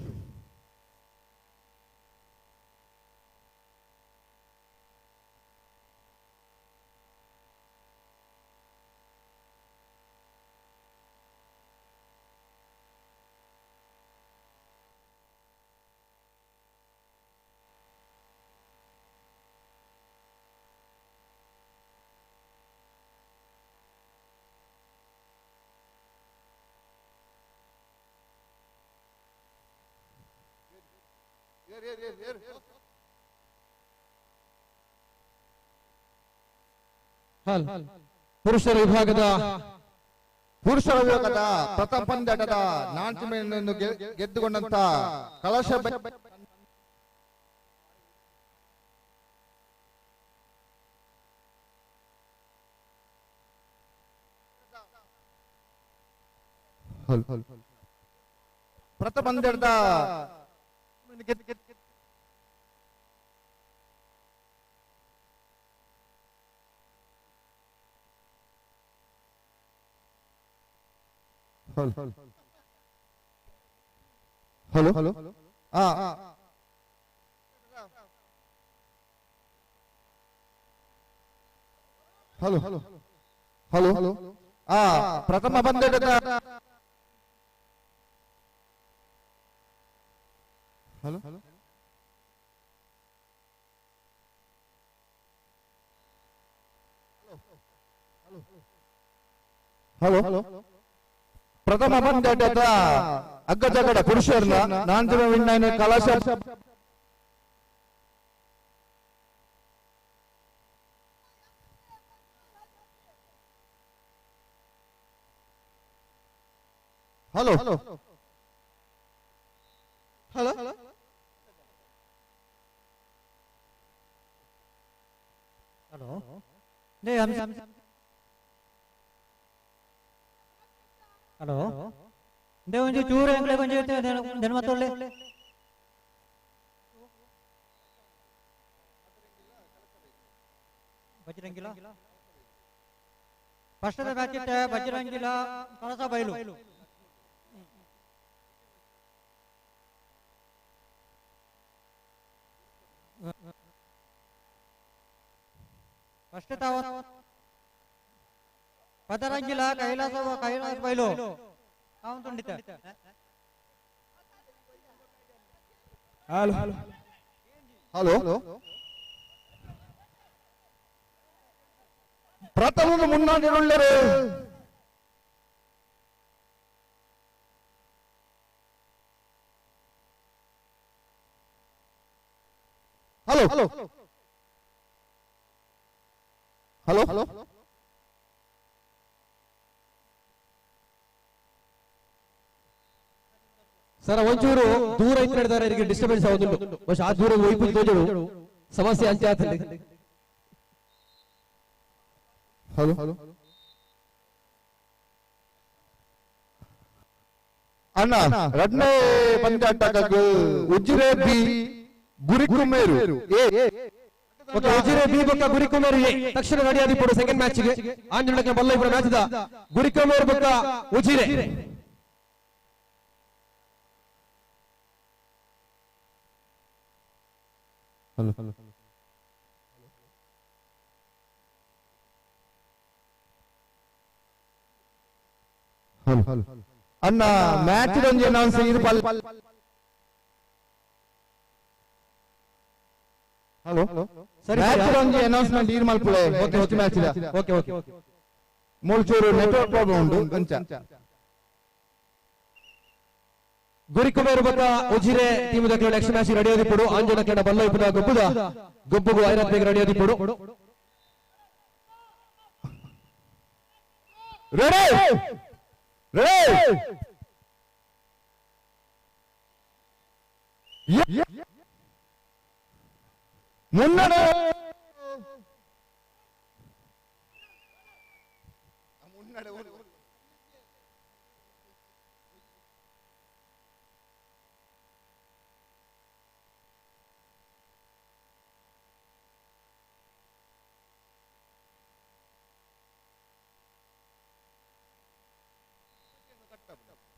Speaker 10: ಪುರುಷರ ವಿಭಾಗದ
Speaker 3: ಪ್ರಥಮ ಪಂದ್ಯಾಟದ ನಾಲ್ಕು ಗೆದ್ದುಕೊಂಡಂತ ಕಳಶ ಪ್ರಥಮ ಪಂದ್ಯಾಟದ hello hello hello hello hello ಪ್ರಥಮ ಪಂದ್ಯದ ಹಲೋ ಹಲೋ ಹಲೋ ಪ್ರಥಮ ಪಂದ್ಯಾಟದ ಅಗ್ಗಜಗಡ ಪುರುಷರನ್ನ ನಾಂತಿಮ ವಿಣ್ಣಾಯನ ಕಲಾಶ hello hello hello
Speaker 10: hello
Speaker 14: hello ದೇ ಒಂಜಿ ಚೂರು ಎಂಗ್ಲೆ ಕೊಂಚ ಮತ್ತೊಳ್ಳೆ ಬಜರಂಗಿಲ ಫಸ್ಟ್ ಮ್ಯಾಚ್ ಇಟ್ಟ ಬಜರಂಗಿಲ ಕಳಸ ಬೈಲು ಫಸ್ಟ್ ತಾವ ಪದರಂಗಿಲ ಕೈಲಾಸ ಬೈಲು ಅವನು ತುಂಡಿತ
Speaker 3: ಹಲೋ ಹಲೋ ಪ್ರಥಮ ಮುನ್ನಾಡಿರುಳ್ಳರು hello hello hello hello
Speaker 10: sir ಒಂಚೂರು ದೂರ ಇದ್ದಾರೆ ಇವರಿಗೆ ಡಿಸ್ಟರ್ಬೆನ್ಸ್ ಆಗುದುಂಟು പക്ഷെ ಆ ದೂರ ಹೋಗಿ ತೋಜಡು ಸಮಸ್ಯೆ ಅಂತ್ಯ ಆಗ್ತದೆ
Speaker 3: ಹಲೋ ಹಲೋ ಅಣ್ಣ ಎರಡನೇ ಪಂದ್ಯಾಟಕ್ಕೆ ಉಜಿರೆ ಬಿ ಗುರಿಕುಮೇರು
Speaker 10: ಉಜಿರೆ ಬಿ ಬೊಕ್ಕ ಗುರಿಕುಮೇರು ತಕ್ಷಣ ರೆಡಿಯಾದಿ ಪಡು ಸೆಕೆಂಡ್ ಮ್ಯಾಚ್ ಗೆ ಆಂಜನಕ್ಕೆ ಬಲ್ಲ ಇಬ್ಬರ ಮ್ಯಾಚ್ ದ ಗುರಿಕುಮೇರು ಬೊಕ್ಕ ಉಜಿರೆ
Speaker 3: ಹಲೋ ಹಲೋ ಹಲೋ ಅಣ್ಣ ಮ್ಯಾಚ್ ಒಂದು ಅನೌನ್ಸ್ ಇದು ಹಲೋ ಮ್ಯಾಚ್ ಒಂದು ಅನೌನ್ಸ್ಮೆಂಟ್ ಇದು ಮಲ್ಪುಳೆ ಓಕೆ ಓಕೆ ಮ್ಯಾಚ್ ಇದೆ
Speaker 10: ಓಕೆ ಓಕೆ
Speaker 3: ಮೂಲ್ಚೂರು ನೆಟ್ವರ್ಕ್ ಪ್ರಾಬ್ಲಮ್ ಉಂಟು ಅಂಚ
Speaker 10: ಗುರಿಕುಮೇರು ಬೊಕ್ಕ Ujire team the next match ready ಆದಿ ಪಡು ಆಂಜನ ಕೆಂಡ ಬಲ್ಲ ಇಪ್ಪದ ಗೊಬ್ಬುಗು ಐರತ್ ಬೇಗ ರೆಡಿ ಆದಿ ಪಡು
Speaker 3: ರೆಡಿ ರೆಡಿ ಮುನ್ನಡೆ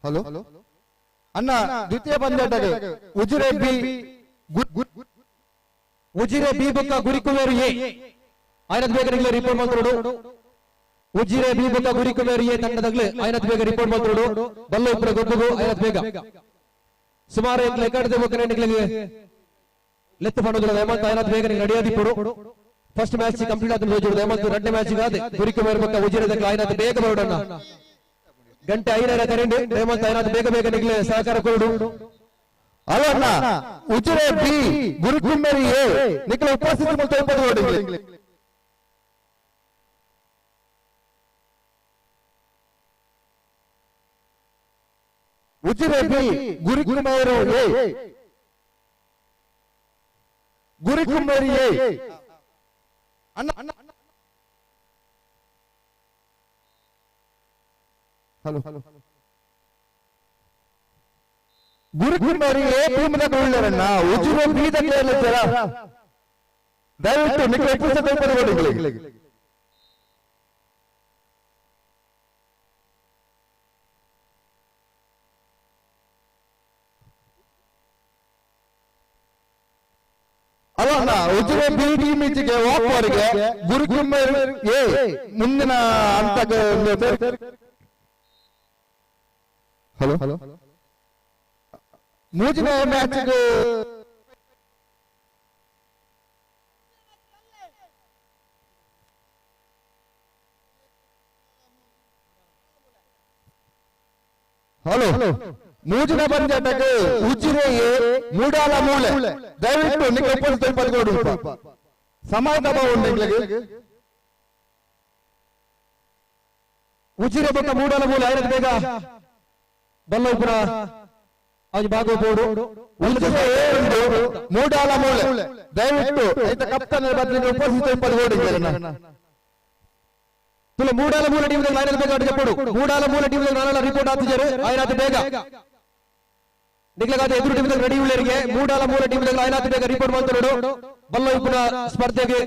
Speaker 3: ಹಲೋ ಅಣ್ಣ ದ್ವಿತೀಯ ಪಂದ್ಯಾಟಕ್ಕೆ ಉಜಿರೆ ಬಿ
Speaker 10: ಉಜಿರೆ ಬಿ ಬೊಕ್ಕ ಗುರಿಕುಮೇರು ಎ ಐನತ್ ಬೇಗ ನಿಗ್ಲೆ ರಿಪೋರ್ಟ್ ಮಾಡ್ತೋಡು ಉಜಿರೆ ಬಿ ಬೊಕ್ಕ ಗುರಿಕುಮೇರು ಎ ತಂಡದಾಗ್ಲೆ ಐನತ್ ಬೇಗ ರಿಪೋರ್ಟ್ ಮಾಡ್ತೋಡು ಬಲ್ಲ ಇಬ್ಬರ ಗೊಬ್ಬುಗು ಐನತ್ ಬೇಗ ಸುಮಾರು ಎಂಟ್ಲ ಎಕಡದೆ ಬೊಕ್ಕ ನಿಗ್ಲೆಗೆ ಲೆತ್ತು ಪಣ್ಣುಗಳ ಹೇಮಂತ್ ಐನತ್ ಬೇಗ ನಿಗ್ ರೆಡಿಯಾದಿ ಪಡು ಫಸ್ಟ್ ಮ್ಯಾಚ್ ಕಂಪ್ಲೀಟ್ ಆದ ಹೋಜುಡು ಹೇಮಂತ್ ಎರಡನೇ ಮ್ಯಾಚ್ ಗಾದೆ ಗುರಿಕುಮೇರು ಬೊಕ್ಕ ಉಜಿರೆ ದಕ್ಕ ಐನತ್ ಬೇಗ ಬರೋಡಣ್ಣ ಗಂಟೆ 5 ಕರೆಂಟ್ ಹೇಮಂತ್ ಐನತ್ ಬೇಗ ಬೇಗ ನಿಗ್ಲೆ ಸಹಕಾರ ಕೊಡು
Speaker 3: ಅಲ್ಲ ಉಜಿರೆ ಬಿ ಗುರಿಕುಮೇರು ಎ ನಿಖಲ ಉಪಸ್ಥಿತಿ ಮತ್ತು ಪದವಡಿಗಳು Ujire B Gurikumeru A Gurikumeru A ಅಣ್ಣ hello hello Gurukumari A team ದ ಗೋಲ್ಡರನ್ನ ಉಜಿರೆ ಬಿ ದ ಕೇಳಿದ್ದೀರ ದಯವಿಟ್ಟು ನಿಖಲ ಉಪಸ್ಥಿತಿ ಪದವಡಿಗಳು ಅಲ್ಲ ಉಜಿರೆ ಬಿ ಟೀಮ್ ಇಚ್ಚಿಗೆ ವಾಪವರಿಗೆ ಗುರುಕುಮಾರ್ ಎ ಮುಂದಿನ ಹಂತಕ್ಕೆ ಹಲೋ ಹಲೋ ಮೂಜಿನ ಮ್ಯಾಚ್ ಹಲೋ ಮೂಜಿನ ಪಂದ್ಯಾಟಕ್ಕೆ ಉಜಿರೆ ಮೂಡಾಲ ಮೂಳೆ ದಯವಿಟ್ಟು ನಿಖಲ ಉಪಸ್ಥಿತಿ ಪದಕೊಡು ಸಮಯ ದಬಾವ ಉಂಟು
Speaker 10: ಉಜಿರೆ ಬೊಕ್ಕ ಮೂಡಾಲ ಮೂಲೆ ಐರತ್ ಬೇಗ ಬಲ್ಲ ಇಬ್ಬರ ಅದು ಭಾಗವಬಹುದು
Speaker 3: ಮೂಡಾಲ ಮೂಳೆ ದಯವಿಟ್ಟು ಕಪ್ತಾನ ಬದಲಿಗೆ ಉಪಸ್ಥಿತಿ ಪದಕೊಡಿ
Speaker 10: ತುಳು ಮೂಡಾಲ ಮೂಲ ಟೀಮ್ ಲೈನ್ ಬೇಗ చెప్పడు ಮೂಡಾಲ ಮೂಲ ಟೀಮ್ ನಾನಲ್ಲ ರಿಪೋರ್ಟ್ ಆಗ್ತಿದ್ದಾರೆ ಆಯ್ನಾತು ಬೇಗ ನಿಗ್ಲಗಾದ ಎದುರು ಟೀಮ್ ರೆಡಿ ಉಳ್ಳರಿಗೆ ಮೂಡಾಲ ಮೂಲ ಟೀಮ್ ಆಯ್ನಾತು ಬೇಗ ರಿಪೋರ್ಟ್ ಮಾಡ್ತಾರೆ ನೋಡು ಬಲ್ಲ ಉಪ್ಪುನ ಸ್ಪರ್ಧೆಗೆ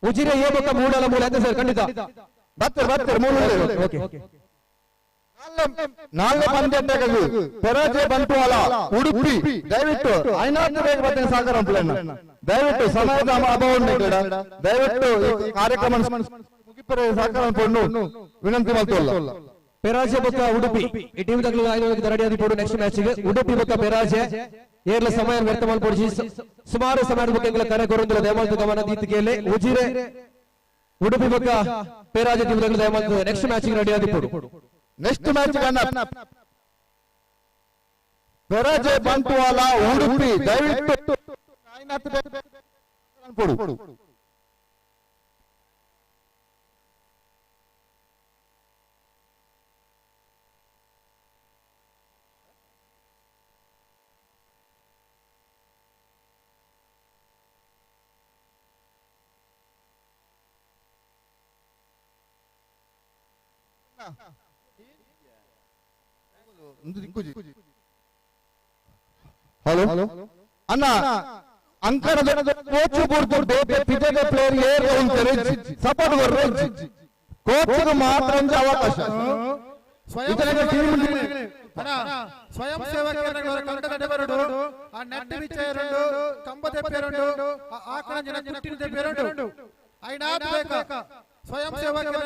Speaker 10: ಉಜಿರೆ ಏಬಕ್ಕ ಮೂಡಾಲ ಮೂಲ ಅಂತ ಸರ್ ಖಂಡಿತ ಬರ್ತಾರೆ
Speaker 3: ನಾಳೆ ಪಂದ್ಯ ಪರಾಜಯ ಬಂಟ್ವಾಳ ಉಡುಪಿ ದಯವಿಟ್ಟು ಐನಾರು ಬೇಗ ಬರ್ತೇನೆ ಸಾಗರ ದಯವಿಟ್ಟು ಸಮಯದ ಅಭಾವ ದಯವಿಟ್ಟು ಕಾರ್ಯಕ್ರಮ ಮುಗಿಪರೆ ಸಾಕಾರ ವಿನಂತಿ ಮಾಡ್ತಲ್ಲ
Speaker 10: ಪೆರಾಜೆ ಬೊಕ್ಕ ಉಡುಪಿ ಈ ಟೀಮ್ ತಗಲು ರೆಡಿ ಆದಿಪೋಡು ನೆಕ್ಸ್ಟ್ ಮ್ಯಾಚ್ ಗೆ ಉಡುಪಿ ಬೊಕ್ಕ ಪೆರಾಜೆ ಏರ್ಲ ಸಮಯ ವ್ಯರ್ಥ ಮಾಡ್ಕೊಡಿಸಿ ಸುಮಾರು ಸಮಯದ ಬಗ್ಗೆ ಕರೆ ಕೊರೊಂದಿಲ್ಲ ದಯಮಾಡಿ ಗಮನ ದೀತಿಗೆಯಲ್ಲಿ ಉಜಿರೆ ಉಡುಪಿ ಬೊಕ್ಕ ಪೆರಾಜೆ ಟೀಮ್ ತಗಲು ದಯಮಾಡಿ ನೆಕ್ಸ್ಟ್ ಮ್ಯಾಚ್ ಗೆ ರೆಡಿ ಆದಿಪೋಡು
Speaker 3: ನೆಕ್ಸ್ಟ್ ಮ್ಯಾಚ್ ಪರಾಜಯ ಬಂಟ್ವಾಳ ಉಡುಪಿ ದಯವಿಟ್ಟು ಹಲೋ ಅಣ್ಣ ಅಂಕಣದ ಕೋಚ್ ಬುರ್ದು ಪಿಜದ ಪ್ಲೇಯರ್ ಏರ್ ಅಂತಾರೆ ಸಪೋರ್ಟ್ ಬರ್ರೆ ಕೋಚ್ ಮಾತ್ರ ಅವಕಾಶ
Speaker 9: ಸ್ವಯಂ ಸೇವಕರ ಕನ್ನಡ ಬರಡು ಆ ನೆಟ್ ವಿಚಾರಡು ಕಂಬದ ಪೇರಡು ಆಕಳ ಜನ ಕುಟ್ಟಿನ ಪೇರಡು ಐನಾತ್ ಬೇಕ ಸ್ವಯಂ ಸೇವಕರ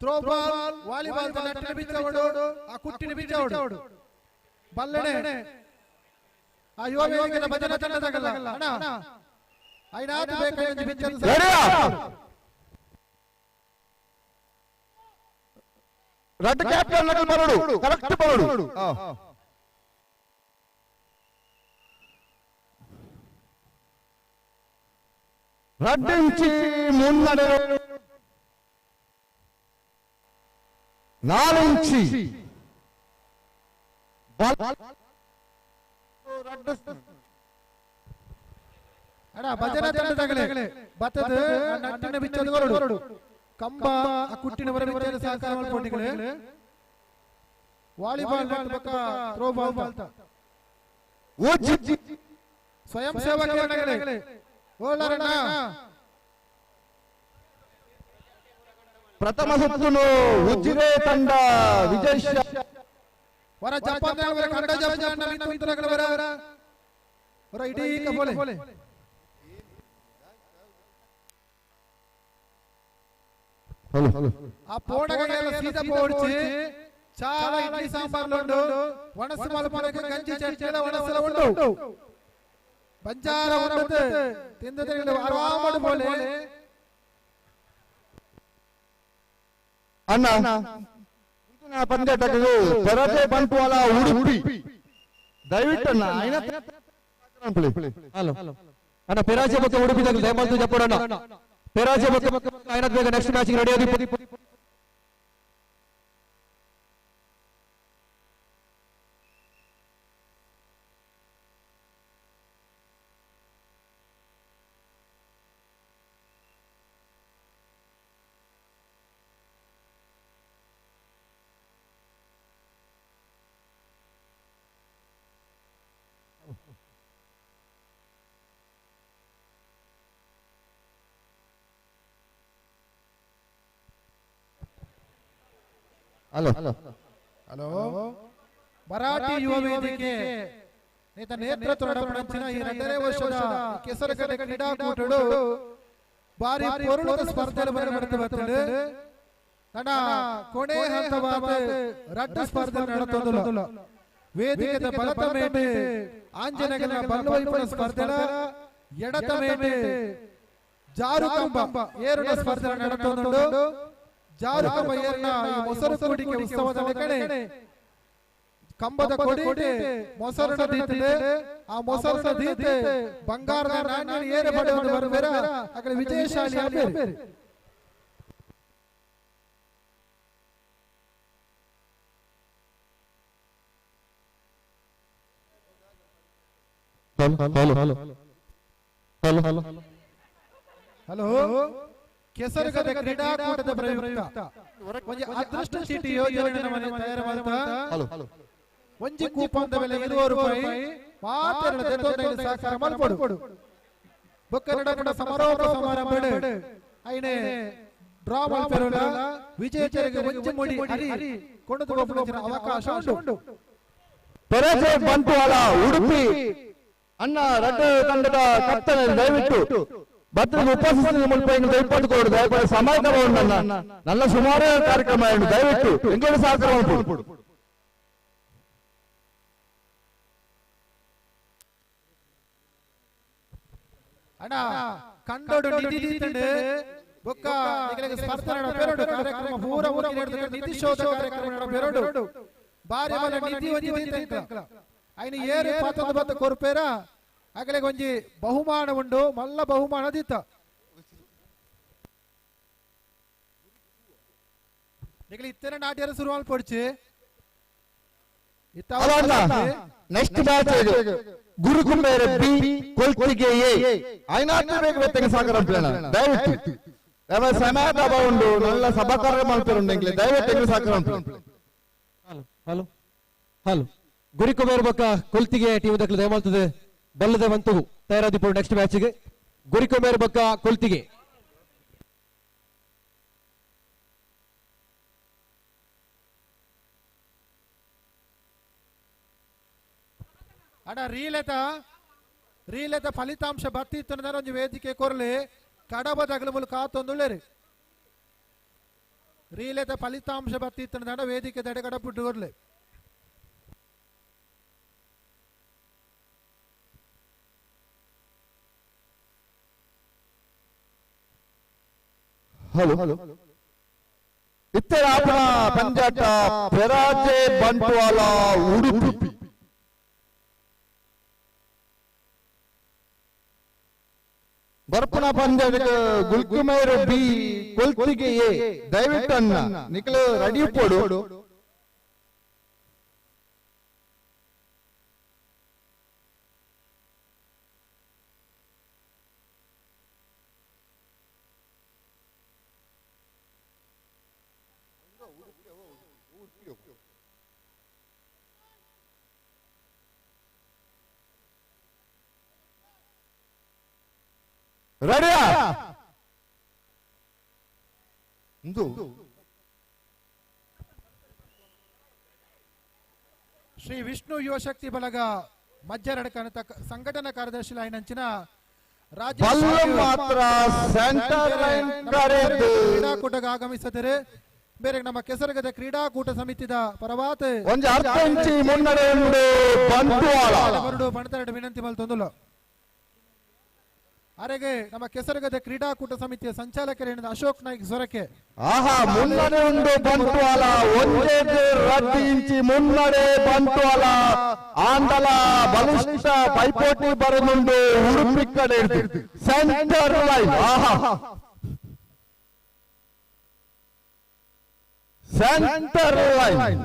Speaker 9: ಥ್ರೋ ಬಾಲ್ ವಾಲಿಬಾಲ್ ನೆಟ್ಟಿನ ಬಿಚ್ಚವಡು ಆ ಕುಟ್ಟಿನ ಬಿಚ್ಚವಡು ಬಲ್ಲಡೆ ಆ ಯುವ ವೇದಿಕೆಯ ಭಜನಾ ತಂಡದಾಗಲ್ಲ ಅಣ್ಣ ಐನಾತ್ ಬೇಕಾಗಿ ಬಿಚ್ಚದು
Speaker 3: red captain Nagal బరడు correct బరడు red నుంచి మున్నడే 4 ఇంచి
Speaker 9: ಅಣ್ಣ ಭಜನಾ ತಂಡದಾಗಲೇ ಬತ್ತದ ನಟ್ಟಿನ ಬಿಚ್ಚದು ಬರಡು ಕಂಬ ಆ ಕುಟ್ಟಿನ ಹೊರಬಿಚ್ಚಲು ಸಹಕಾರ ಮಾಡಿಕೊಂಡಿಗಳೇ ವಾಲಿಬಾಲ್ ಪಕ್ಕ ಥ್ರೋ ಬಾಲ್ ಸ್ವಯಂ ಸೇವಕರೇ ಓಲರಣ್ಣ
Speaker 3: ಪ್ರಥಮ ಸುತ್ತು ಉಜಿರೆ ತಂಡ ವಿಜಯ
Speaker 9: ವರ ಜಪಾನ್ ಕಂಡ ಜಪಾನ್ ಮಿತ್ರಗಳ ವರ ಇಡೀ ಕಬೋಲೆ ఆ పోడగల సీత పోడ్చి చాలా ఇడ్లీ సాంబార్లు ఉండు వనస మలపనకి గంజి చట్నీల వనసల ఉండు పంచార ఉండదు తిందదిగలు ఆరామడు పోలే
Speaker 3: అన్న నా పందేటకు పరాజయ ಬಂಟ್ವಾಳ ಉಡುಪಿ ದಯವಿಟ್ಟು ಅಣ್ಣ
Speaker 10: ಹಲೋ ಅಣ್ಣ ಪೆರಾಜೆ ಬಗ್ಗೆ ಉಡುಪಿ ತಗಲು ದಯಮಾಡಿ చెప్పడಣ್ಣ ಪೆರಾಜೆ ಬಗ್ಗೆ ಐನಾತ್ ಬೇಗ ನೆಕ್ಸ್ಟ್ ಮ್ಯಾಚ್ ಗೆ ರೆಡಿ ಆಗಿ
Speaker 3: ಹಲೋ
Speaker 9: ಹಲೋ ಮರಾಠಿ ಯುವ ವೇದಿಕೆ ನೇತೃತ್ವ ನಡಪಡಿಸಿನ ಈ 2ನೇ ವರ್ಷದ ಕೆಸರಗಡೆ ಕ್ರೀಡಾಕೂಟಗಳು ಭಾರಿ ಪೊರುಳದ ಸ್ಪರ್ಧೆಯಲ್ಲಿ ನಡೆಯುತ್ತದೆ ನನ್ನ ಕೊನೆ ಹಂತವಾದ ರಡ್ಡ ಸ್ಪರ್ಧೆ ನಡೆಯುತ್ತಿಲ್ಲ ವೇದಿಕೆಯ ಬಲತ ಮೇಲೆ ಆಂಜನೇಯನ ಬಲವೈಪುಣ ಸ್ಪರ್ಧೆಲ ಎಡತ ಮೇಲೆ ಜಾರುಕಂಬ ಏರುಣ ಸ್ಪರ್ಧೆ ನಡೆಯುತ್ತಿದ್ದು ಜಾರುಕಂಬ ಏರಿನ ಮೊಸರು ಕೂಡಿಕೆ ಉತ್ಸವದ ಕಡೆ ಕಂಬದ ಕೊಡಿ ಮೊಸರನ ದೀತಿದೆ ಆ ಮೊಸರನ ದೀತೆ ಬಂಗಾರದ ನಾಣ್ಯ ಏರೆ ಪಡೆಯುವುದು ಬರುವೆರ ಆ ಕಡೆ ವಿಜಯಶಾಲಿ ಆಗಬೇಕು ಹಲೋ ಕೆಸರುಗದ್ದೆ ಕ್ರೀಡಾಕೂಟದ ಪ್ರಯುಕ್ತ ಒಂಜಿ ಅದೃಷ್ಟ ಚೀಟಿ ಯೋಜನೆ ನಮ್ಮನೆ ತಯಾರು ಮಾಡ್ತಾ ಒಂಜಿ ಕೂಪನ್ ಬೆಲೆ ₹20 ಮಾತ್ರ ಸಹಕಾರ ಮಲ್ಪಡು ಬೊಕ್ಕ ನಡಪಡ ಸಮಾರೋಪ ಸಮಾರಂಭ ಐನೆ ಡ್ರಾ ಮಲ್ಪೆರೋಲ ವಿಜೇತರಿಗೆ ಒಂಜಿ ಮುಡಿ ಅರಿ ಕೊಂಡದು ಹೋಗುವ ಅವಕಾಶ ಉಂಟು.
Speaker 13: ಪರಾಜಯ ಬಂಟ್ವಾಳ ಉಡುಪಿ ಅಣ್ಣ ರಡ್ಡ ತಂಡದ ಕರ್ತನೆ ದಯವಿಟ್ಟು ಭದ್ರತೆ ಉಪಸ್ಥಿತಿ ಮುಲ್ಪ ದಯಪಟ್ಟುಕೊಡು ದಯಪಡ ಸಮಾಗಮ ಉಂಟಲ್ಲ ನನ್ನ ಸುಮಾರು ಕಾರ್ಯಕ್ರಮ ದಯವಿಟ್ಟು ಎಂಗೇಳು ಸಹಕಾರ ಉಂಟು.
Speaker 9: ಅಣ್ಣ ಕಂಡೋಡು ನಿಧಿ ದೀತಂಡು ಬೊಕ್ಕ ನಿಗಲಿಗೆ ಸ್ಪರ್ಧೆ ನಡಪೆರಡು ಕಾರ್ಯಕ್ರಮ ಪೂರ ಊರಿಗೆ ನಡೆದ ನಿಧಿ ಶೋಧ ಕಾರ್ಯಕ್ರಮ ನಡಪೆರಡು ಬಾರಿ ಮಲ್ಲ ನಿಧಿ ಒಂಜಿ ದೀತಂಕ ಐನು ಏರು 19 ಕೊರ್ಪೇರ ಆಗಲಿಗೆ ಒಂಜಿ ಬಹುಮಾನ ಉಂಡು ಮಲ್ಲ ಬಹುಮಾನ ದೀತ ನಿಗಲಿ ಇತ್ತನ ನಾಟ್ಯರ ಶುರುವಾಲ್ ಪೊಡ್ಚಿ
Speaker 13: next match ಗುರುಕುಂಬೇರ B Koltige A ಐನಾಟ ಬೇಕು ಬೆತ್ತಗೆ ಸಾಗರ ದಯವಿಟ್ಟು ಸಮಯದ ಉಂಡು ನಲ್ಲ ಸಭಾಕಾರ ಮಾಡ್ತಾರೆ ದಯವಿಟ್ಟು ಸಾಗರ
Speaker 10: ಹಲೋ ಹಲೋ ಗುರಿಕುಬೇರ್ ಬೊಕ್ಕ ಕೊಲ್ತಿಗೆ ಟೀಮ್ ದಕ್ಕಲು ದಯಮಾಡ್ತದೆ ಬಲ್ಲದೆ ಬಂತು ತಯಾರಾದಿಪ್ಪು ನೆಕ್ಸ್ಟ್ ಮ್ಯಾಚ್ಗೆ ಗುರಿಕುಬೇರ್ ಬೊಕ್ಕ ಕೊಲ್ತಿಗೆ
Speaker 9: ಅಡ ರೀಲೆತ ಫಲಿತಾಂಶ ಬತ್ತಿತ್ತು ಒಂದು ವೇದಿಕೆ ಕೊರಲೆ ಕಡಬ ತಗಲು ಮೂಲಕ ಕಾತೊಂದುಳ್ಳೇರಿ ರೀಲೆತ ಫಲಿತಾಂಶ ಬತ್ತಿತ್ತು ವೇದಿಕೆ ತಡೆ ಕಡಪುಟ್ಟು ಕೊರ್ಲೆ
Speaker 13: ಹಲೋ ಇತ್ತರ ಪಂಜಾಟ ಪರಾಜಯ ಬಂಟ್ವಾಳ ಉಡುಪಿ ಬರ್ಪಣ ಪಂಜಾಟ ಗುಲ್ಕುಮೇರು ಬಿ ಕೊಲ್ತಿಗೆ ಎ ದಯವಿಟ್ಟು ಅಣ್ಣ ನಿಖಲು ರೆಡಿ ಪೋಡು ರೆಡಿಯಾ
Speaker 9: ಶ್ರೀ ವಿಷ್ಣು ಯುವ ಶಕ್ತಿ ಬಳಗ ಮಜ್ಜರಡಕ ಸಂಘಟನಾ ಕಾರ್ಯದರ್ಶಿ ಲೈನಂಚಿನ ರಾಜ್ಯ ಕ್ರೀಡಾಕೂಟಕ್ಕೆ ಆಗಮಿಸಿದರೆ ಬೇರೆ ನಮ್ಮ ಕೆಸರಗದ ಕ್ರೀಡಾಕೂಟ ಸಮಿತಿದ ಪರವಾತ ಬಣತರಡು ವಿನಂತಿ ಮಲ್ತೊಂದುಲ್ಲ ಅರೆಗೆ ನಮ್ಮ ಕೆಸರಗದ ಕ್ರೀಡಾಕೂಟ ಸಮಿತಿಯ ಸಂಚಾಲಕರೇನಿದ ಅಶೋಕ್ ನಾಯ್ಕ್ ಸೊರಕೆ
Speaker 13: ಆಹಾ ಮುನ್ನಡೆ ಉಂಡು ಬಂಟ್ವಾಳ ಒಂದೇ ರಡ್ಡಿ ಇಂಚಿ ಮುನ್ನಡೆ ಬಂಟ್ವಾಳ ಆಂಡಲ ಬಲಿಷ್ಠ ಪೈಪೋಟಿ ಬರನುಂಡು ಉಡುಪಿ ಕಡೆ ಸೆಂಟರ್ ಲೈನ್ ಆಹಾ ಸೆಂಟರ್ ಲೈನ್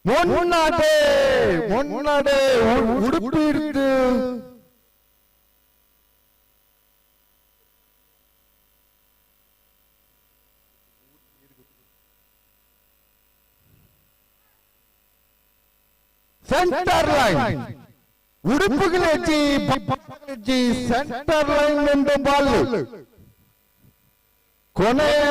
Speaker 13: ಮುನ್ನಡೆ ಉಡುಪಿ ಇಡ್ದು ಸೆಂಟರ್ ಲೈನ್ ಉಡುಪಿಗೆ ಸೆಂಟರ್ ಲೈನ್ ಎಂದು ಬಾಲ್ ಕೊನೆಯ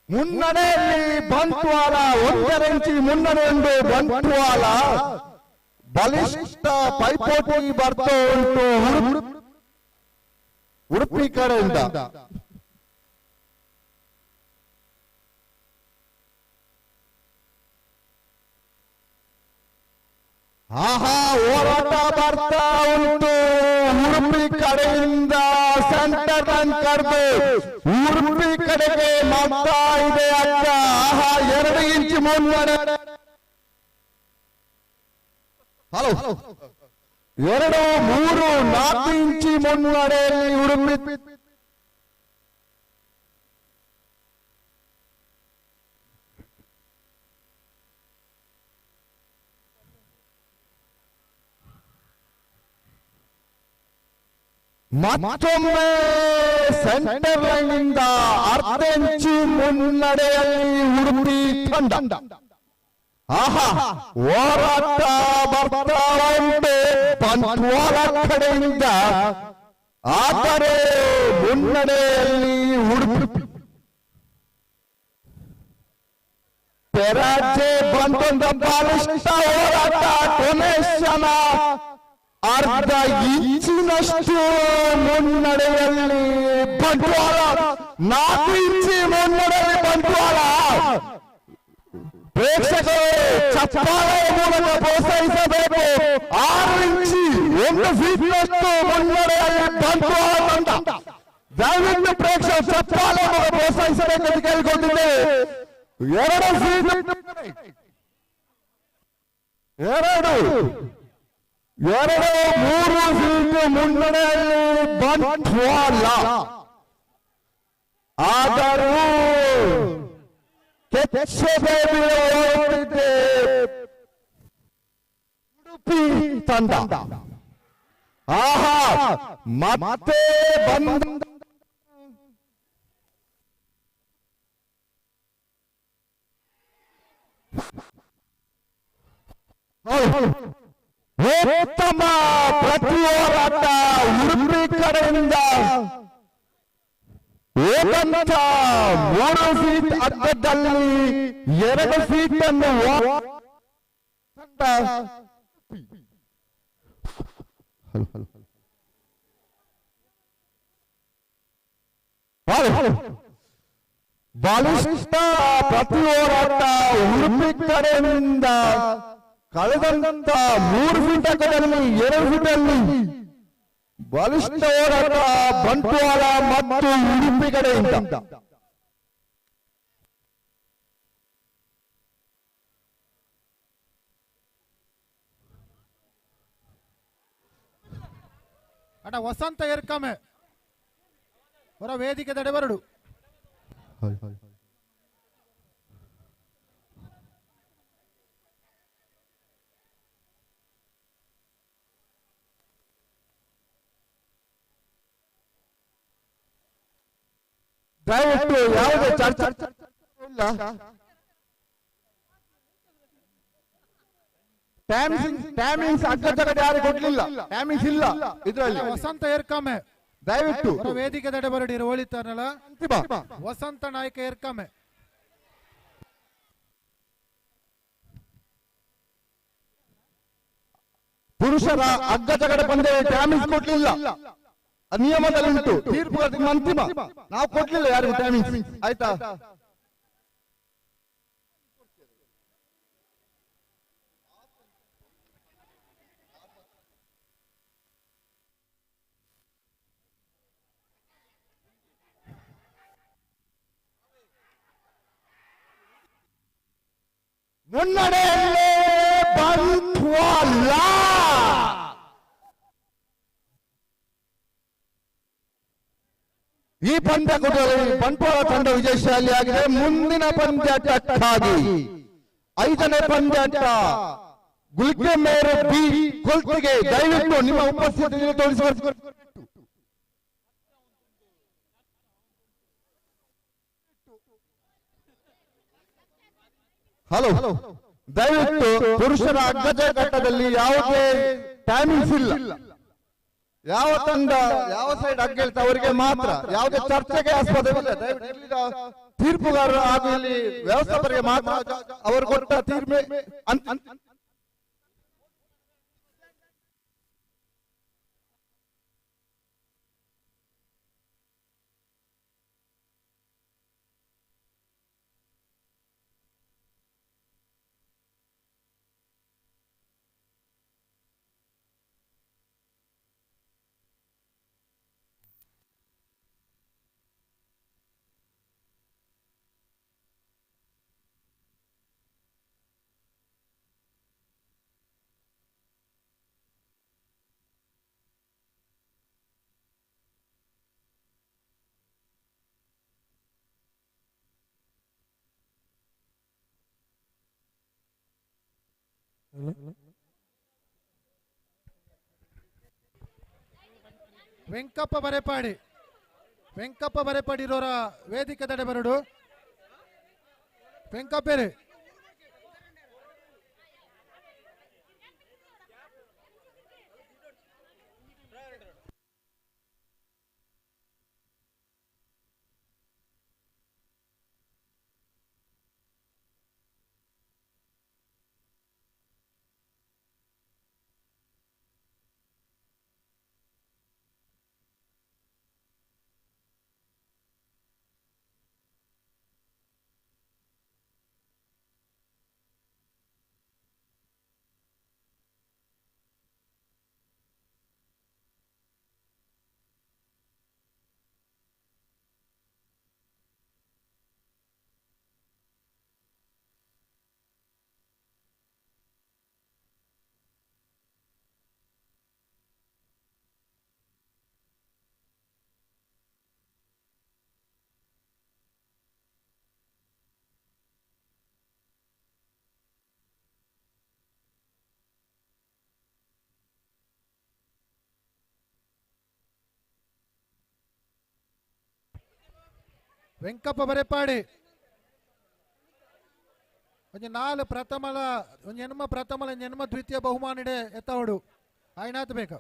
Speaker 13: ಮುನ್ನಡೆಯಲ್ಲಿ ಬಂಟ್ವಾಳ ಒಂದರಂಚಿ ಮುನ್ನಡೆ ಉಂಟು ಬಂಟ್ವಾಳ ಬಲಿಷ್ಠ ಪೈಪೋಟಿ ಬರ್ತಾ ಉಂಟು ಉಡುಪಿ ಕಡೆಯಿಂದ ಆಹಾ ಹೋರಾಟ ಬರ್ತಾ ಉಂಟು ಉಡುಪಿ ಕಡೆಯಿಂದ ಸೆಂಟರ್ ಲೈನ್ ಕರೆದು ಉಡುಪಿ ಕಡೆಗೆ ಮಾಡ್ತಾ ಇದೆ ಅಕ್ಕ ಆಹಾ 2 ಇಂಚು ಮುನ್ನಡೆ. ಹಲೋ 2, 3, 4 ಇಂಚು ಮುನ್ನಡೆಯಲ್ಲಿ ಉಡುಪಿ ಮತ್ತೊಮ್ಮೆ ಸೆಂಟರ್ ಲೈನ್ ಇಂದ 1/2 ಇಂಚು ಮುನ್ನಡೆಯಲ್ಲಿ ಉಡುಪಿ ತಂಡ. ಆಹಾ ಹೋರಾಟ ಬರ್ತಾ ಉಂಟು ಬಂಟ್ವಾಳ ಕಡೆಯಿಂದ, ಆದರೆ ಮುನ್ನಡೆಯಲ್ಲಿ ಉಡುಪಿ. ಪೆರಾಜೆ ಬಂದೊಂದ ಬಾಲಿಷ್ಟ ಹೋರಾಟ ಕೊನೆ ಕ್ಷಣ 1/2 ಇಂಚಿನಷ್ಟು ಮುನ್ನಡೆಯಲ್ಲಿ ಬಂಟ್ವಾಳ. 4 ಇಂಚಿ ಮುನ್ನಡೆಯಲ್ಲಿ ಬಂಟ್ವಾಳ. ಪ್ರೇಕ್ಷಕರು ಚಪ್ಪಾಳೆಯ ಮೂಲಕ ಪ್ರೋತ್ಸಾಹಿಸಬೇಕು. 6 ಇಂಚಿ 1 ಫೀಟ್ನಷ್ಟು ಮುನ್ನಡೆಯಲ್ಲಿ ಬಂಟ್ವಾಳ ತಂಡ. ದಯವಿಟ್ಟು ಪ್ರೇಕ್ಷಕರು ಚಪ್ಪಾಳೆಯ ಮೂಲಕ ಪ್ರೋತ್ಸಾಹಿಸಬೇಕೆಂದು ಕೇಳಿಕೊಂಡಿದ್ದೇವೆ. 2 ಫೀಟ್ 2-3 ಫೀಟ್ ಮುನ್ನಡೆಯಲ್ಲಿ ಬಂಟ್ವಾಳ. ಆದರೂ ಉಡುಪಿ ತಂಡ. ಆಹಾ ಮತ್ತೆ ಬಂದ ಉತ್ತಮ ಪ್ರತಿ ಹೋರಾಟ ಉಡುಪಿ ಕಡೆಯಿಂದ. ಹೋದಂತ 3 ಫೀಟ್ ಅಗ್ಗದಲ್ಲಿ 2 ಫೀಟ್ ಅನ್ನು ಬಾಲಿಷ್ಟ ಪ್ರತಿ ಹೋರಾಟ ಉಡುಪಿ ಕಡೆಯಿಂದ. ಕಳೆದಂತ 3 ಫೀಟ್ ಅಗ್ಗದಲ್ಲಿ 2 ಫೀಟ್ ಅಲ್ಲಿ ಬಲಿಷ್ಠ ಹೋರಾಟ ಬಂಟ್ವಾಳ ಮತ್ತು ಉಡುಪಿ ಕಡೆಯಿಂದ.
Speaker 9: ಅಡ ವಸಂತ ಏರ್ಕಮೆ ಹೊರ ವೇದಿಕೆ ತಡೆ ಬರಡು.
Speaker 13: ದಯವಿಟ್ಟು ಯಾವುದೇ ಚರ್ಚೆ ಇಲ್ಲ. ಟೈಮಿಂಗ್ಸ್ ಅಗ್ಗಜಗಡೆ ಯಾರು ಕೊಡ್ಲಿಲ್ಲ. ಟೈಮಿಂಗ್ಸ್ ಇಲ್ಲ ಇದರಲ್ಲಿ.
Speaker 9: ವಸಂತ ಏರ್ಕಮೆ
Speaker 13: ದಯವಿಟ್ಟು
Speaker 9: ವೇದಿಕೆ ತಡೆ ಬರಡಿರು ಹೋಳಿತಾರಲ್ಲ. ವಸಂತ ನಾಯಕ ಏರ್ಕಮೆ.
Speaker 13: ಪುರುಷರ ಅಗ್ಗಜಗಡೆ ಬಂದೆ ಟೈಮಿಂಗ್ಸ್ ಕೊಡ್ಲಿಲ್ಲ. ನಿಯಮದಲ್ಲಿ ಉಂಟು. ತೀರ್ಪು ಅಂತಿಮ. ನಾವು ಕೊಡ್ಲಿಲ್ಲ ಯಾರಿಗೂ ಟೈಮಿಂಗ್ಸ್. ಆಯ್ತಾ? ಮುನ್ನಡೆಯಲ್ಲೇ ಬಂಟ್ವಾಳ. ಈ ಪಂದ್ಯಕೂಟದಲ್ಲಿ ಬಂಟ್ವಾಳ ತಂಡ ವಿಜಯಶಾಲಿಯಾಗಿದೆ. ಮುಂದಿನ ಪಂದ್ಯಾಟಕ್ಕಾಗಿ 5ನೇ ಪಂದ್ಯಾಟ ಗುಲ್ಕೆ ಮೇರೆ ಬಿ ಕೊಲ್ತಿಗೆ ದಯವಿಟ್ಟು ನಿಮ್ಮ ಉಪಸ್ಥಿತಿಯಲ್ಲಿ ತೋರಿಸುವ. ಹಲೋ, ದಯವಿಟ್ಟು ಪುರುಷರ ಅಗ್ಗಜ ಘಟ್ಟದಲ್ಲಿ ಯಾವುದೇ ಟೈಮಿಂಗ್ಸ್ ಇಲ್ಲ. ಯಾವ ತಂಡ ಯಾವ ಸೈಡ್ ಅಗ್ಗ ಹೇಳ್ತಾ ಅವರಿಗೆ ಮಾತ್ರ, ಯಾವುದೇ ಚರ್ಚೆಗೆ ಆಸ್ಪದವಿಲ್ಲ. ದಯವಿಟ್ಟು ತೀರ್ಪುಗಾರರು ಹಾಗೂ ಇಲ್ಲಿ ವ್ಯವಸ್ಥಾಪಕರಿಗೆ ಮಾತ್ರ ಅವರು ಕೊಟ್ಟ ತೀರ್ಪು
Speaker 9: ವೆಂಕಪ್ಪ ಬರೆಪಾಡಿ ಇರೋರ ವೇದಿಕೆ ತಡೆ ಬರಡು ವೆಂಕಪ್ಪೇರೆ ವೆಂಕಪ್ಪ ಬರೆಪಾಡಿ ಒಂಜಿ ನಾಲ್ ಪ್ರಥಮಲ ಒಂಜಿ ಎನ್ಮ ಪ್ರಥಮಲ ಎನ್ಮ ದ್ವಿತೀಯ ಬಹುಮಾನಿಡೆ ಎತ್ತವಡು ಆಯ್ನಾತ್ ಬೇಕ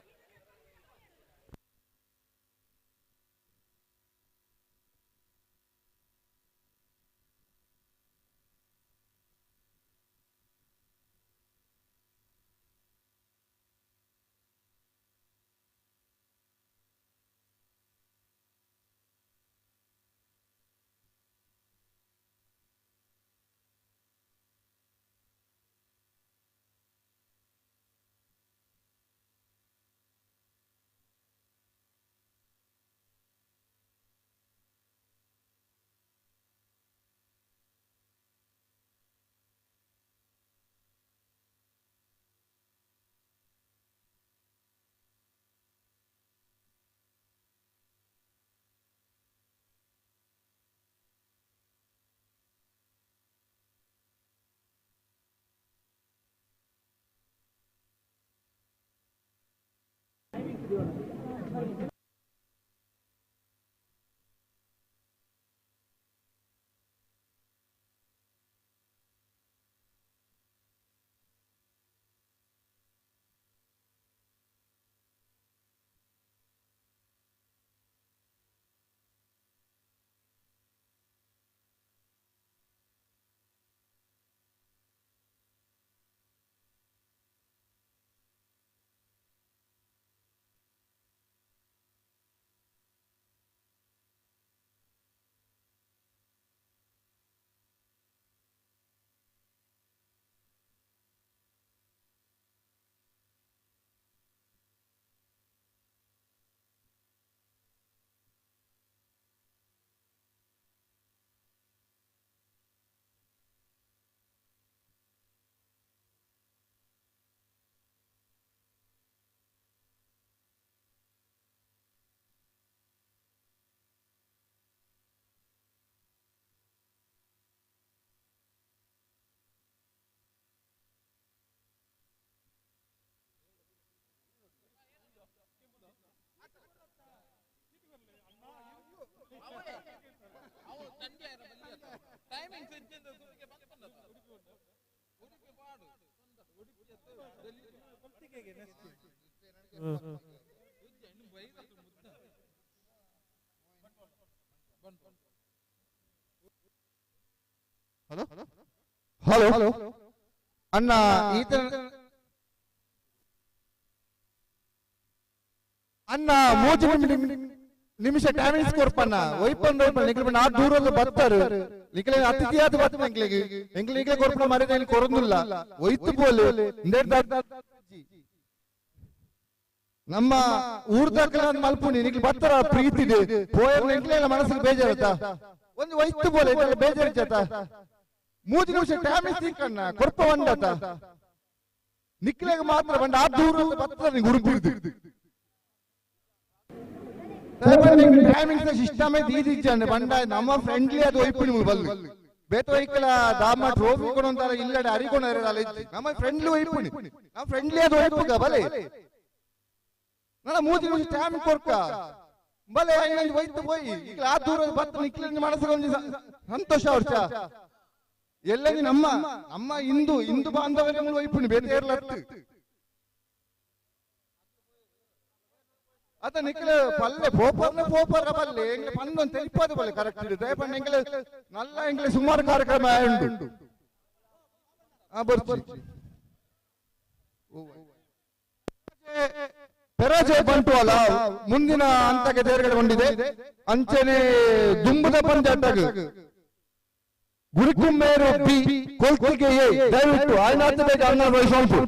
Speaker 13: ಹಲೋ ಹಲೋ ಅಣ್ಣ ಈತ ಅಣ್ಣ ಮೂಜು ನಿಮಿಷ ಟೈಮಿಂಗ್ ಸ್ಕೋರ್ ಪನ್ನ ಒಯ್ಪಂದು ನಿಕ್ಲೆ ನಾ ದೂರದ ಬರ್ತಾರೆ ನಿಕ್ಲೆ ಅತಿಥಿಯಾದ ಬರ್ತಾರೆ ಎಂಕ್ಲಿಗೆ ಕೊರ್ಪಣ ಮರಿದ ಇಲ್ಲಿ ಕೊರೊಂದಿಲ್ಲ ಒಯ್ತು ಬೋಲು ನಮ್ಮ ಊರ್ದಕ್ಕಲ ಮಲ್ಪುನಿ ನಿಕ್ಲೆ ಬರ್ತಾರ ಪ್ರೀತಿ ಪೋಯರ್ ಎಂಕ್ಲೆಲ್ಲ ಮನಸ್ಸಿಗೆ ಬೇಜಾರತ್ತ ಒಂದು ಒಯ್ತು ಬೋಲು ಇದೆಲ್ಲ ಬೇಜಾರಿಚತ ಮೂಜು ನಿಮಿಷ ಟೈಮಿಂಗ್ ಸಿಕ್ಕಣ್ಣ ಕೊರ್ಪ ಒಂದತ ನಿಕ್ಲೆಗೆ ಮಾತ್ರ ಬಂಡ ಆ ದೂರದ ಬರ್ತಾರೆ ನಿಂಗೆ ಹುಡುಗಿರ್ದು ಟೈಮಿಂಗ್ ಸಿಸ್ಟಮ್ ದೀದಿಚ್ಚಂడి ಬಂಡ ನಮ್ಮ ಫ್ರೆಂಡ್ಲಿ ಅದು ಒಯ್ಪುನಿ ಬಲ್ಲು ಬೇತೋಯ್ಕಲ ದಾಮ ಟ್ರೋಫಿ ಕೊಡೊಂತಾರ ಇಲ್ಲಡೆ ಅರಿಕೊಂಡಾರ ನಮ್ಮ ಫ್ರೆಂಡ್ಲಿ ಒಯ್ಪುನಿ ನಮ್ಮ ಫ್ರೆಂಡ್ಲಿ ಅದು ಒಯ್ಪುಗ ಬಲೆ ನನ್ನ ಮೂತಿ ಮುಗಿ ಸ್ಟ್ಯಾಮ್ ಕೊರ್ಕ ಬಲೆ ಐನಂಜ್ ಒಯ್ತು ಹೋಯಿ ಈಗ ಆ ದೂರ ಬತ್ತ ನಿಕ್ಲಿಂಗ್ ಮನಸ್ಸಿಗೆ ಸಂತೋಷ ವರ್ಷ ಎಲ್ಲಂಜಿ ನಮ್ಮ ನಮ್ಮ ಹಿಂದೂ ಬಾಂಧವ್ಯ ಒಯ್ಪುನಿ ಬೇತೆ ಇರ್ಲತ್ತು ಅದ ನಿಕ್ಲ ಪಲ್ಲೆ ಪೋಪರ್ನ ಪಲ್ಲೆ ಎಂಗ್ಲೆ ಪನ್ನೊಂದು ತೆಲಿಪದು ಬಲ್ಲೆ ಕರೆಕ್ಟ್ ಇದೆ ದಯಪಂಡ ಎಂಗ್ಲೆ ನಲ್ಲ ಎಂಗ್ಲೆ ಸುಮಾರು ಕಾರ್ಯಕ್ರಮ ಉಂಟು ಪೆರಾಜೆ ಬಂಟುವಲ ಮುಂದಿನ ಹಂತಕ್ಕೆ ತೇರ್ಗಡೆಗೊಂಡಿದೆ ಅಂಚನೆ ದುಂಬುದ ಪಂಚಾಯತ್ ಗುರುಕುಂಬೇರು ಬಿ ಕೊಲ್ತಿಗೆ ದಯವಿಟ್ಟು ಆಯ್ನಾಥ ಬೇಗ ಅನ್ನ ವಹಿಸುವಂತು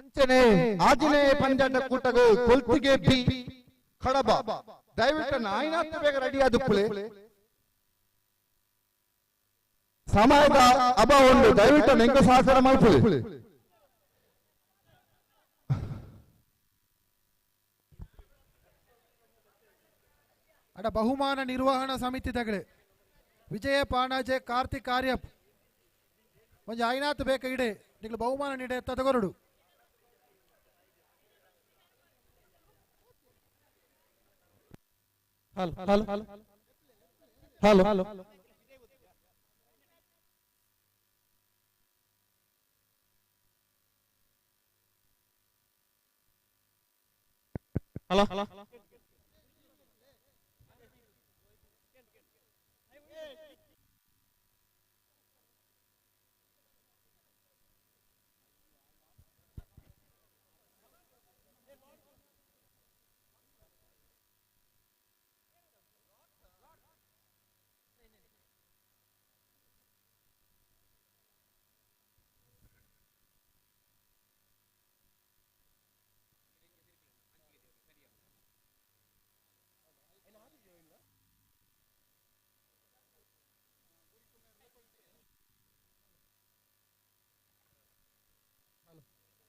Speaker 13: ಅಂಚನೆ ಆಂಜನೇಯ ಪಂಚಾಯತ್ ಕೂಟಗ ಕೊಲ್ತಿಗೆ ಬಿ ಕಡಬ ದಯವಿಟ್ಟು ನಾಯಿನಾಥ ಬೇಗ ರೆಡಿ ಆದುಪ್ಪುಲೆ ಸಮಯದ ಅಭಾವ ಉಂಟು ದಯವಿಟ್ಟು ನೆಂಗ ಸಹಕಾರ ಮಾಡ್ಕೊಳ್ಳಿ
Speaker 9: ಅಡ ಬಹುಮಾನ ನಿರ್ವಹಣಾ ಸಮಿತಿ ತಗಡೆ ವಿಜಯ ಪಾಣಾಜೆ ಕಾರ್ತಿಕ್ ಆರ್ಯಪ್ ಒಂಜಿ ಐನಾತ್ ಬೇಕ ಇಡೆ ನಿಗ್ಲು ಬಹುಮಾನ ನೀಡೆ ತದಗೊರಡು
Speaker 14: hello hello hello hello hello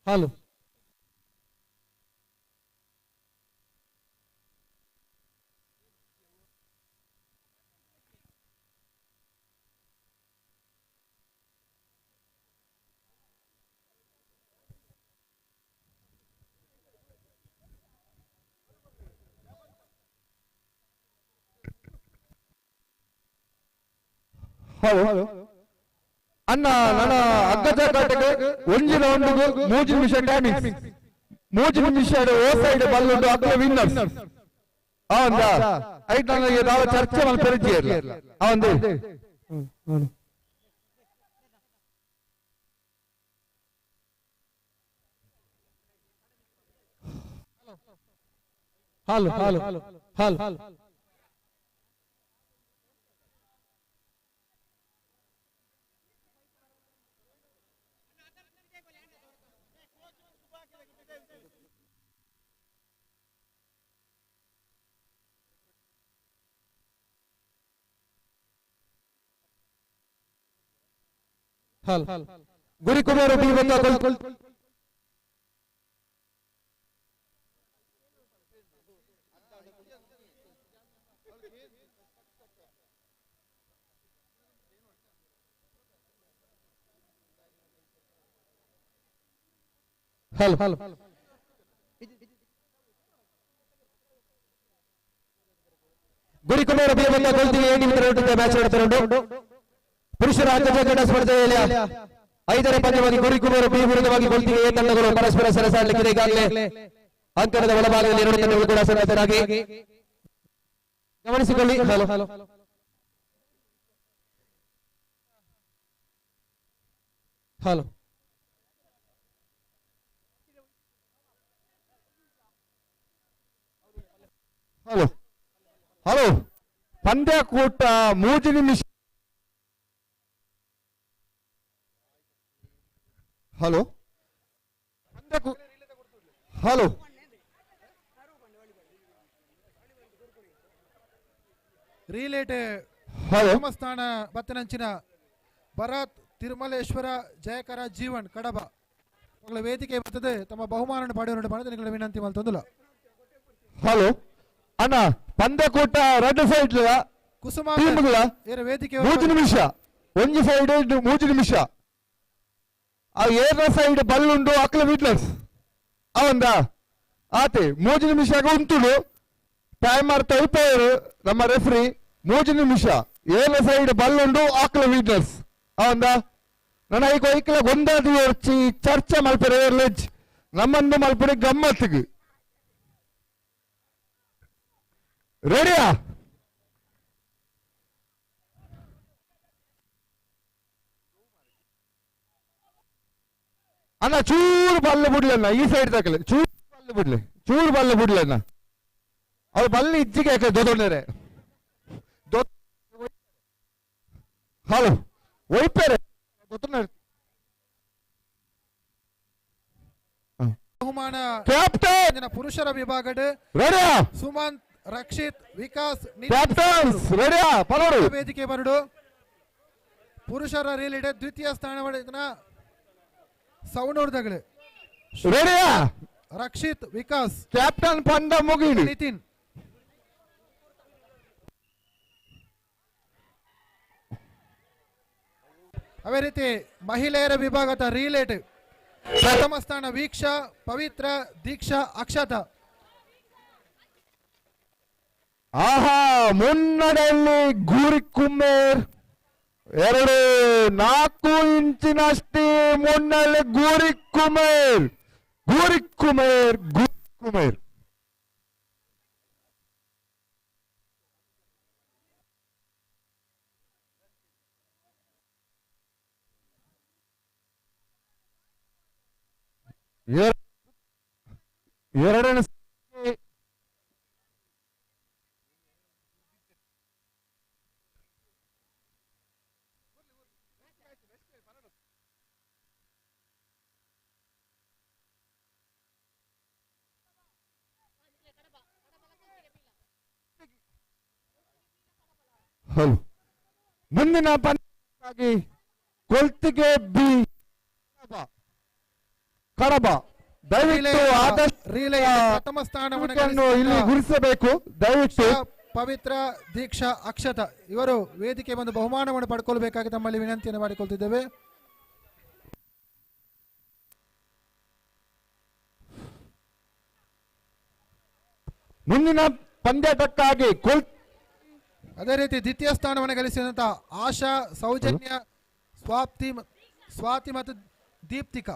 Speaker 13: hello ಅನ್ನ ನನ್ನ ಅಗ್ಗದ ಕಾಟಗೆ ಒಂಜಿ ರೌಂಡ್ 3 ನಿಮಿಷ ಟೈಮಿಂಗ್ 3 ನಿಮಿಷ ಓ ಸೈಡ್ ಬಲ್ಲುಂಡು ಅಗ್ಗ ವಿನ್ನರ್ಸ್ ಅವಂದ ಐಟ್ ನನಗೆ ನಾವು ಚರ್ಚೆ ಮಾಡಿ ಪರಿಚಯ ಅವಂದೆ
Speaker 14: ಹಲೋ ಹಲೋ ಹಲೋ ಹಲೋ
Speaker 10: ಗುರಿ ಕುಮಾರ ಬಿ ಬಂದ
Speaker 14: ಹಲೋ
Speaker 10: ಗುರಿ ಕುಮಾರ ಬಿ ಬಂದ ಕೊಲ್ತಿಗೆ ಮ್ಯಾಚ್ ಆಡುತ್ತಿರುವುದು ಪುರುಷರ ಅಂಕಜ ಕ್ರೀಡಾ ಸ್ಪರ್ಧೆಯಲ್ಲಿ 5ನೇ ಪಂದ್ಯವಾಗಿ ಗುರಿಕುಮಾರು ಬಿ ವಿರುದ್ಧವಾಗಿ ಕೊಲ್ತಿಗೆ ಎ ತಂಡಗಳು ಪರಸ್ಪರ ಸೆಣಸಾಡಲಿಕ್ಕಿದೆ. ಈಗಾಗಲೇ ಅಂಕಣದ ಒಳಭಾಗದಲ್ಲಿ 2 ತಂಡಗಳು ಕೂಡ ಸನ್ನದ್ಧರಾಗಿ ಗಮನಿಸಿಕೊಳ್ಳಿ. Hello hello hello
Speaker 13: hello hello ಪಂದ್ಯಕೂಟ 3 ನಿಮಿಷ. ಹಲೋ ಹಲೋ
Speaker 9: ರೀಲೇಟ್
Speaker 13: ಹಲೋ
Speaker 9: ಸ್ಥಾನ ಬತ್ತನಂಚಿನ ಭರತ್ ತಿರುಮಲೇಶ್ವರ ಜಯಕರ ಜೀವನ್ ಕಡಬ ವೇದಿಕೆ ಬರ್ತದೆ ತಮ್ಮ ಬಹುಮಾನ ಪಡೆಯುವ ನಿങ്ങളുടെ ವಿನಂತಿ ಮಲ್ತಂದುಲ
Speaker 13: ಹಲೋ ಅಣ್ಣ ಪಂದ್ಯಕೂಟ ರೆಡ್ ಸೈಡ್
Speaker 9: ಕುಸುಮ ವೇದಿಕೆ
Speaker 13: 3 ನಿಮಿಷ ಒಂದು ಸೈಡ್ 3 ನಿಮಿಷ ಆ ಏರ ಸೈಡ್ ಬಲ್ಲುಂಡು ಅಕ್ಲ ವಿಟ್ನೆಸ್ ಅವಂದ ಆತೆ 3 ನಿಮಿಷ ಉಂಟುಡು ಟೈಮರ್ ತೈಪೇರು ನಮ್ಮ ರೆಫ್ರಿ 3 ನಿಮಿಷ ಏರ ಸೈಡ್ ಬಲ್ಲುಂಡು ಅಕ್ಲ ವಿಟ್ನೆಸ್ ಅವಂದ ನನ್ನ ಈಗ ಐಕ್ಲ ಒಂದಾದಿ వచ్చి ಚರ್ಚೆ ಮಲ್ಪರೆ ಲೆಜ್ ನಮ್ಮನ್ನು ಮಲ್ಪರೆ ಗಮ್ಮತ್ತಿಗೆ ರೆಡಿಯಾ ಅಣ್ಣ ಚೂರು ಬಲ್ಲೆ ಬಿಡ್ಲಣ್ಣ ಈ ಸೈಡ್ ತಕಲೆ ಚೂರು ಬಲ್ಲೆ ಬಿಡ್ಲಣ್ಣ ಅವ್ರು ಬಲ್ಲಿ ಇಜ್ಜಿಗೆ ಯಾಕೆ ದೊಡ್ಡರೆ ಹಲೋ ಒಯ್ಪೇರೆ
Speaker 9: ಬಹುಮಾನ
Speaker 13: ಕ್ಯಾಪ್ಟನ್
Speaker 9: ಪುರುಷರ ವಿಭಾಗದ ಸುಮಂತ್ ರಕ್ಷಿತ್ ವಿಕಾಸ್ ವೇದಿಕೆ ಬರಡು ಪುರುಷರ ರೀಲಿಡೆ ದ್ವಿತೀಯ ಸ್ಥಾನ ಪಡೆದ ಸವನೂರ್ ದಗಳೆ ರಕ್ಷಿತ್ ವಿಕಾಸ್
Speaker 13: ಕ್ಯಾಪ್ಟನ್ ಪಂಡ ಮುಗಿಡಿ
Speaker 9: ನಿತಿನ್ ಅದೇ ರೀತಿ ಮಹಿಳೆಯರ ವಿಭಾಗದ ರೀಲೇಟ್ ಪ್ರಥಮ ಸ್ಥಾನ ವೀಕ್ಷಾ ಪವಿತ್ರ ದೀಕ್ಷಾ ಅಕ್ಷತಾ
Speaker 13: ಆಹಾ ಮುನ್ನಡೆಯಲ್ಲಿ ಗೂರಿಕುಮ್ಮೇರ್ 4 ಇಂಚಿನಷ್ಟೇ ಮುನ್ನೆಲೆ ಗೂರಿಕುಮೇರ್ ಎರಡನೇ ಮುಂದಿನ ಪಂದ್ಯಕ್ಕಾಗಿ ಕೊಲ್ತಿಗೆ ಬಿ ಕಡಬ ದಯವಿಟ್ಟು
Speaker 9: ಪ್ರಥಮ ಸ್ಥಾನವನ್ನು
Speaker 13: ಇಲ್ಲಿ ಗುರುತಿಸಬೇಕು ದಯವಿಟ್ಟು
Speaker 9: ಪವಿತ್ರ ದೀಕ್ಷಾ ಅಕ್ಷತಾ ಇವರು ವೇದಿಕೆ ಒಂದು ಬಹುಮಾನವನ್ನು ಪಡ್ಕೊಳ್ಬೇಕಾಗಿ ತಮ್ಮಲ್ಲಿ ವಿನಂತಿಯನ್ನು ಮಾಡಿಕೊಳ್ತಿದ್ದೇವೆ.
Speaker 13: ಮುಂದಿನ ಪಂದ್ಯಾಟಕ್ಕಾಗಿ
Speaker 9: ಅದೇ ರೀತಿ ದ್ವಿತೀಯ ಸ್ಥಾನವನ್ನು ಗಳಿಸಿದಂತ ಆಶಾ, ಸೌಜನ್ಯ, ಸ್ವಾತಿ ಮತ್ತು ದೀಪ್ತಿಕಾ.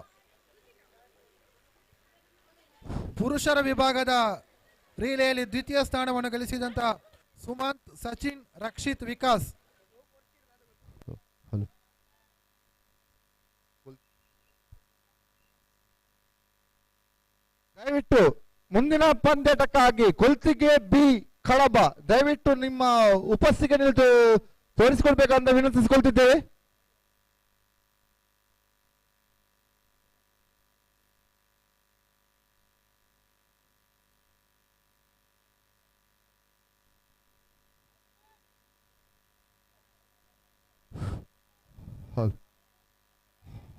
Speaker 9: ಪುರುಷರ ವಿಭಾಗದ ರೀಲೆಯಲ್ಲಿ ದ್ವಿತೀಯ ಸ್ಥಾನವನ್ನು ಗಳಿಸಿದಂತ ಸುಮಂತ್, ಸಚಿನ್, ರಕ್ಷಿತ್, ವಿಕಾಸ್.
Speaker 13: ದಯವಿಟ್ಟು ಮುಂದಿನ ಪಂದ್ಯಾಟಕ್ಕಾಗಿ ಕೊಲ್ತಿಗೆ ಬಿ ಕಡಬ ದಯವಿಟ್ಟು ನಿಮ್ಮ ಉಪಸ್ಥಿತಿಗೆ ನಿಲ್ತು ತೋರಿಸಿಕೊಳ್ಬೇಕಂತ ವಿನಂತಿಸಿಕೊಳ್ತಿದ್ದೇವೆ.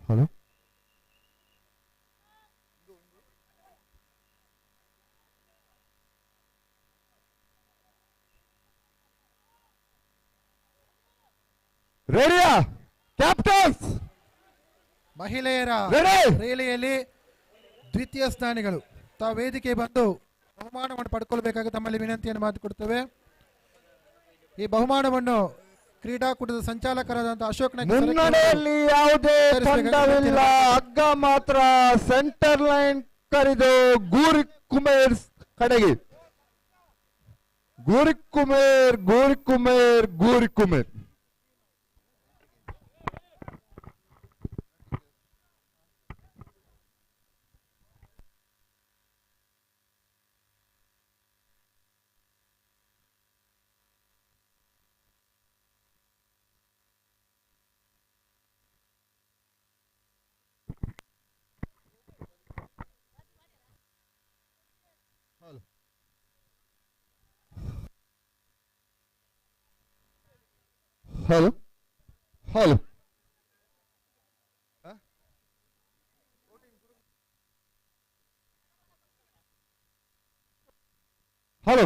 Speaker 13: ಹಲೋ ರೇಡಿಯಾ ಕ್ಯಾಪ್ಟನ್ಸ್
Speaker 9: ಮಹಿಳೆಯರ ರೇಲೆಯಲ್ಲಿ ದ್ವಿತೀಯ ಸ್ಥಾನಿಗಳು ತಾವು ವೇದಿಕೆ ಬಂದು ಬಹುಮಾನವನ್ನು ಪಡ್ಕೊಳ್ಬೇಕಾಗಿ ತಮ್ಮಲ್ಲಿ ವಿನಂತಿಯನ್ನು ಮಾಡಿಕೊಡ್ತೇವೆ. ಈ ಬಹುಮಾನವನ್ನು ಕ್ರೀಡಾಕೂಟದ ಸಂಚಾಲಕರಾದಂತಹ ಅಶೋಕ್
Speaker 13: ಮುನ್ನಡೆಯಲ್ಲಿ ಯಾವುದೇ ತಂಡವಿಲ್ಲ, ಹಗ್ಗ ಮಾತ್ರ ಸೆಂಟರ್ ಲೈನ್ ಕರೆದು ಗೂರಿ ಕುಮೇರ್ ಕಡೆಗೆ. ಗೂರಿ ಕುಮೇರ್ ಗೂರಿ ಕುಮೇರ್ ಗೂರಿ ಕುಮೇರ್ ಹಲೋ ಹಲೋ ಹಲೋ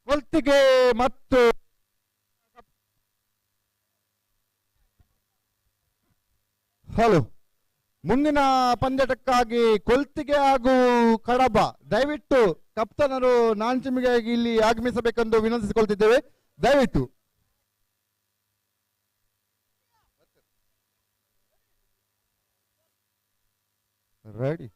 Speaker 13: ಕೊಲ್ತಿಗೆ ಮತ್ತು ಹಲೋ ಮುಂದಿನ ಪಂದ್ಯಟಕ್ಕಾಗಿ ಕೊಲ್ತಿಗೆ ಹಾಗೂ ಕಡಬ ದಯವಿಟ್ಟು ಕಪ್ತಾನರು ನಾಂಚಿಮಿಗಾಗಿ ಇಲ್ಲಿ ಆಗಮಿಸಬೇಕೆಂದು ವಿನಂತಿಸಿಕೊಳ್ತಿದ್ದೇವೆ. ದಯವಿಟ್ಟು ರೆಡಿ.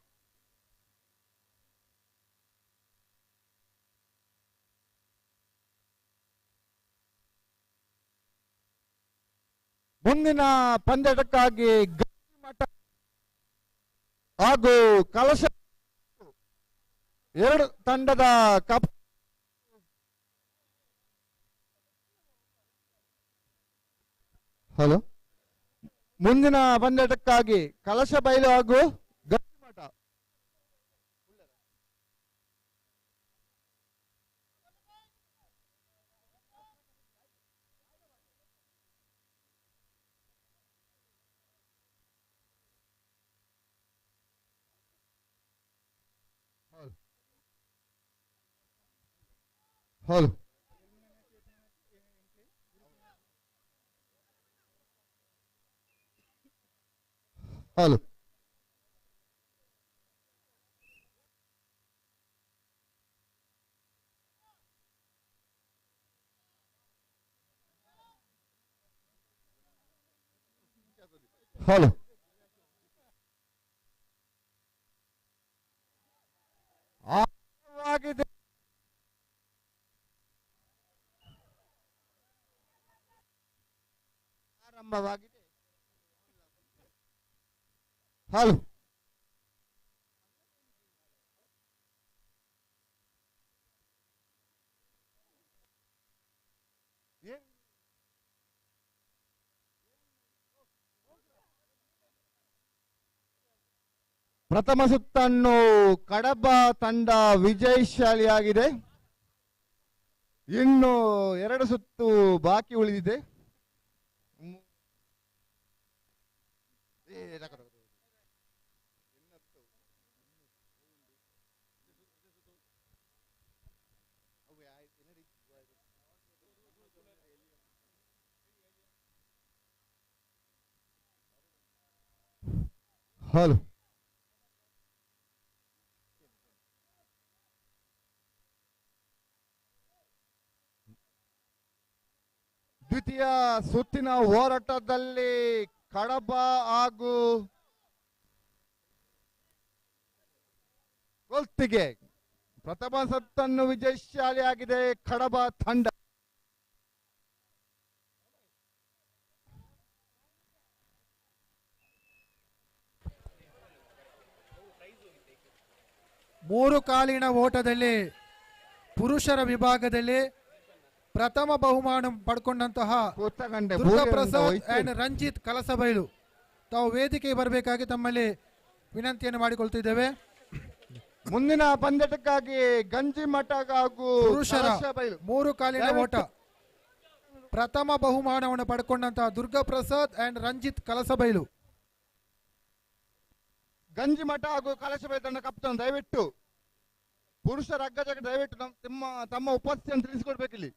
Speaker 13: ಮುಂದಿನ ಪಂದ್ಯಟಕ್ಕಾಗಿ ಗಂಜಿಮಠ ಹಾಗೂ ಕಲಶ ಎರಡು ತಂಡದ ಕಪ್ ಹಲೋ ಮುಂದಿನ ಪಂದ್ಯಟಕ್ಕಾಗಿ ಕಲಶ ಬೈಲು ಹಾಗೂ ಗಂಜಿಮಠ ಹಲೋ ಹಲೋ ಹಲೋ ಆಗಿದೆ. ಆರಂಭವಾಗಿದೆ. ಹಲೋ ಪ್ರಥಮ ಸುತ್ತನ್ನು ಕಡಬ ತಂಡ ವಿಜಯಶಾಲಿಯಾಗಿದೆ. ಇನ್ನು 2 ಸುತ್ತು ಬಾಕಿ ಉಳಿದಿದೆ. ಹಲೋ ದ್ವಿತೀಯ ಸುತ್ತಿನ ಹೋರಾಟದಲ್ಲಿ ಕಡಬ ಹಾಗೂ ಕೊಲ್ತಿಗೆ ಪ್ರಥಮ ಸುತ್ತನ್ನು ವಿಜಯಶಾಲಿಯಾಗಿದೆ ಕಡಬ ತಂಡ.
Speaker 9: ಮೂರು ಕಾಲಿನ ಓಟದಲ್ಲಿ ಪುರುಷರ ವಿಭಾಗದಲ್ಲಿ ಪ್ರಥಮ ಬಹುಮಾನ ಪಡ್ಕೊಂಡಂತಹ ದುರ್ಗಾಪ್ರಸಾದ್ ಅಂಡ್ ರಂಜಿತ್ ಕಲಸಬೈಲು ತಾವು ವೇದಿಕೆಗೆ ಬರಬೇಕಾಗಿ ತಮ್ಮಲ್ಲಿ ವಿನಂತಿಯನ್ನು ಮಾಡಿಕೊಳ್ತಿದ್ದೇವೆ.
Speaker 13: ಮುಂದಿನ ಪಂದ್ಯಟಕ್ಕಾಗಿ ಗಂಜಿಮಠ ಹಾಗೂ
Speaker 9: ಪುರುಷರ 3 ಕಾಲಿನ ಓಟ ಪ್ರಥಮ ಬಹುಮಾನವನ್ನು ಪಡ್ಕೊಂಡಂತಹ ದುರ್ಗಾಪ್ರಸಾದ್ ಅಂಡ್ ರಂಜಿತ್ ಕಲಸಬೈಲು.
Speaker 13: ಗಂಜಿಮಠ ಹಾಗೂ ಕಲಶಬೈಲು ತಂಡ ಕಪ್ತಾನ್ ದಯವಿಟ್ಟು ಪುರುಷರ ಅಗ್ಗಜಕ್ಕೆ ದಯವಿಟ್ಟು ತಮ್ಮ ಉಪಸ್ಥಿತಿಯನ್ನು ತಿಳಿಸಿಕೊಡ್ಬೇಕಿಲ್ಲಿ.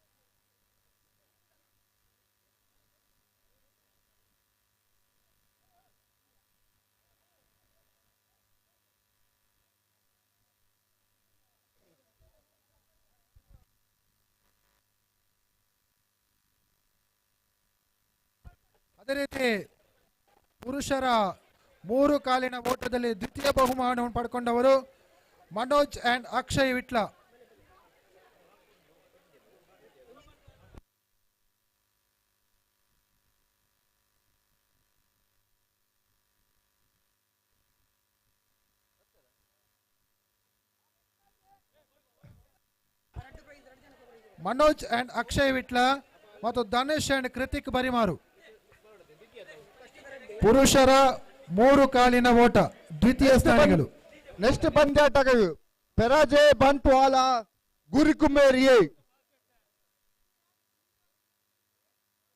Speaker 9: ಅದೇ ರೀತಿ ಪುರುಷರ 3 ಕಾಲಿನ ಓಟದಲ್ಲಿ ದ್ವಿತೀಯ ಬಹುಮಾನವನ್ನು ಪಡ್ಕೊಂಡವರು ಮನೋಜ್ ಅಂಡ್ ಅಕ್ಷಯ್ ವಿಟ್ಲ. ಮನೋಜ್ ಅಂಡ್ ಅಕ್ಷಯ್ ವಿಟ್ಲ ಮತ್ತು ಧನೇಶ್ ಅಂಡ್ ಕೃತಿಕ್ ಬರಿಮಾರು. ಪುರುಷರ 3 ಕಾಲಿನ ಓಟ ದ್ವಿತೀಯ ಸ್ಥಾನಿಗಳು.
Speaker 13: ನೆಕ್ಸ್ಟ್ ಪಂದ್ಯಾಟಗಳು ಪೆರಾಜೆ ಬಂಟ್ವಾಳ ಗುರಿಕುಮೇರಿಯೇ.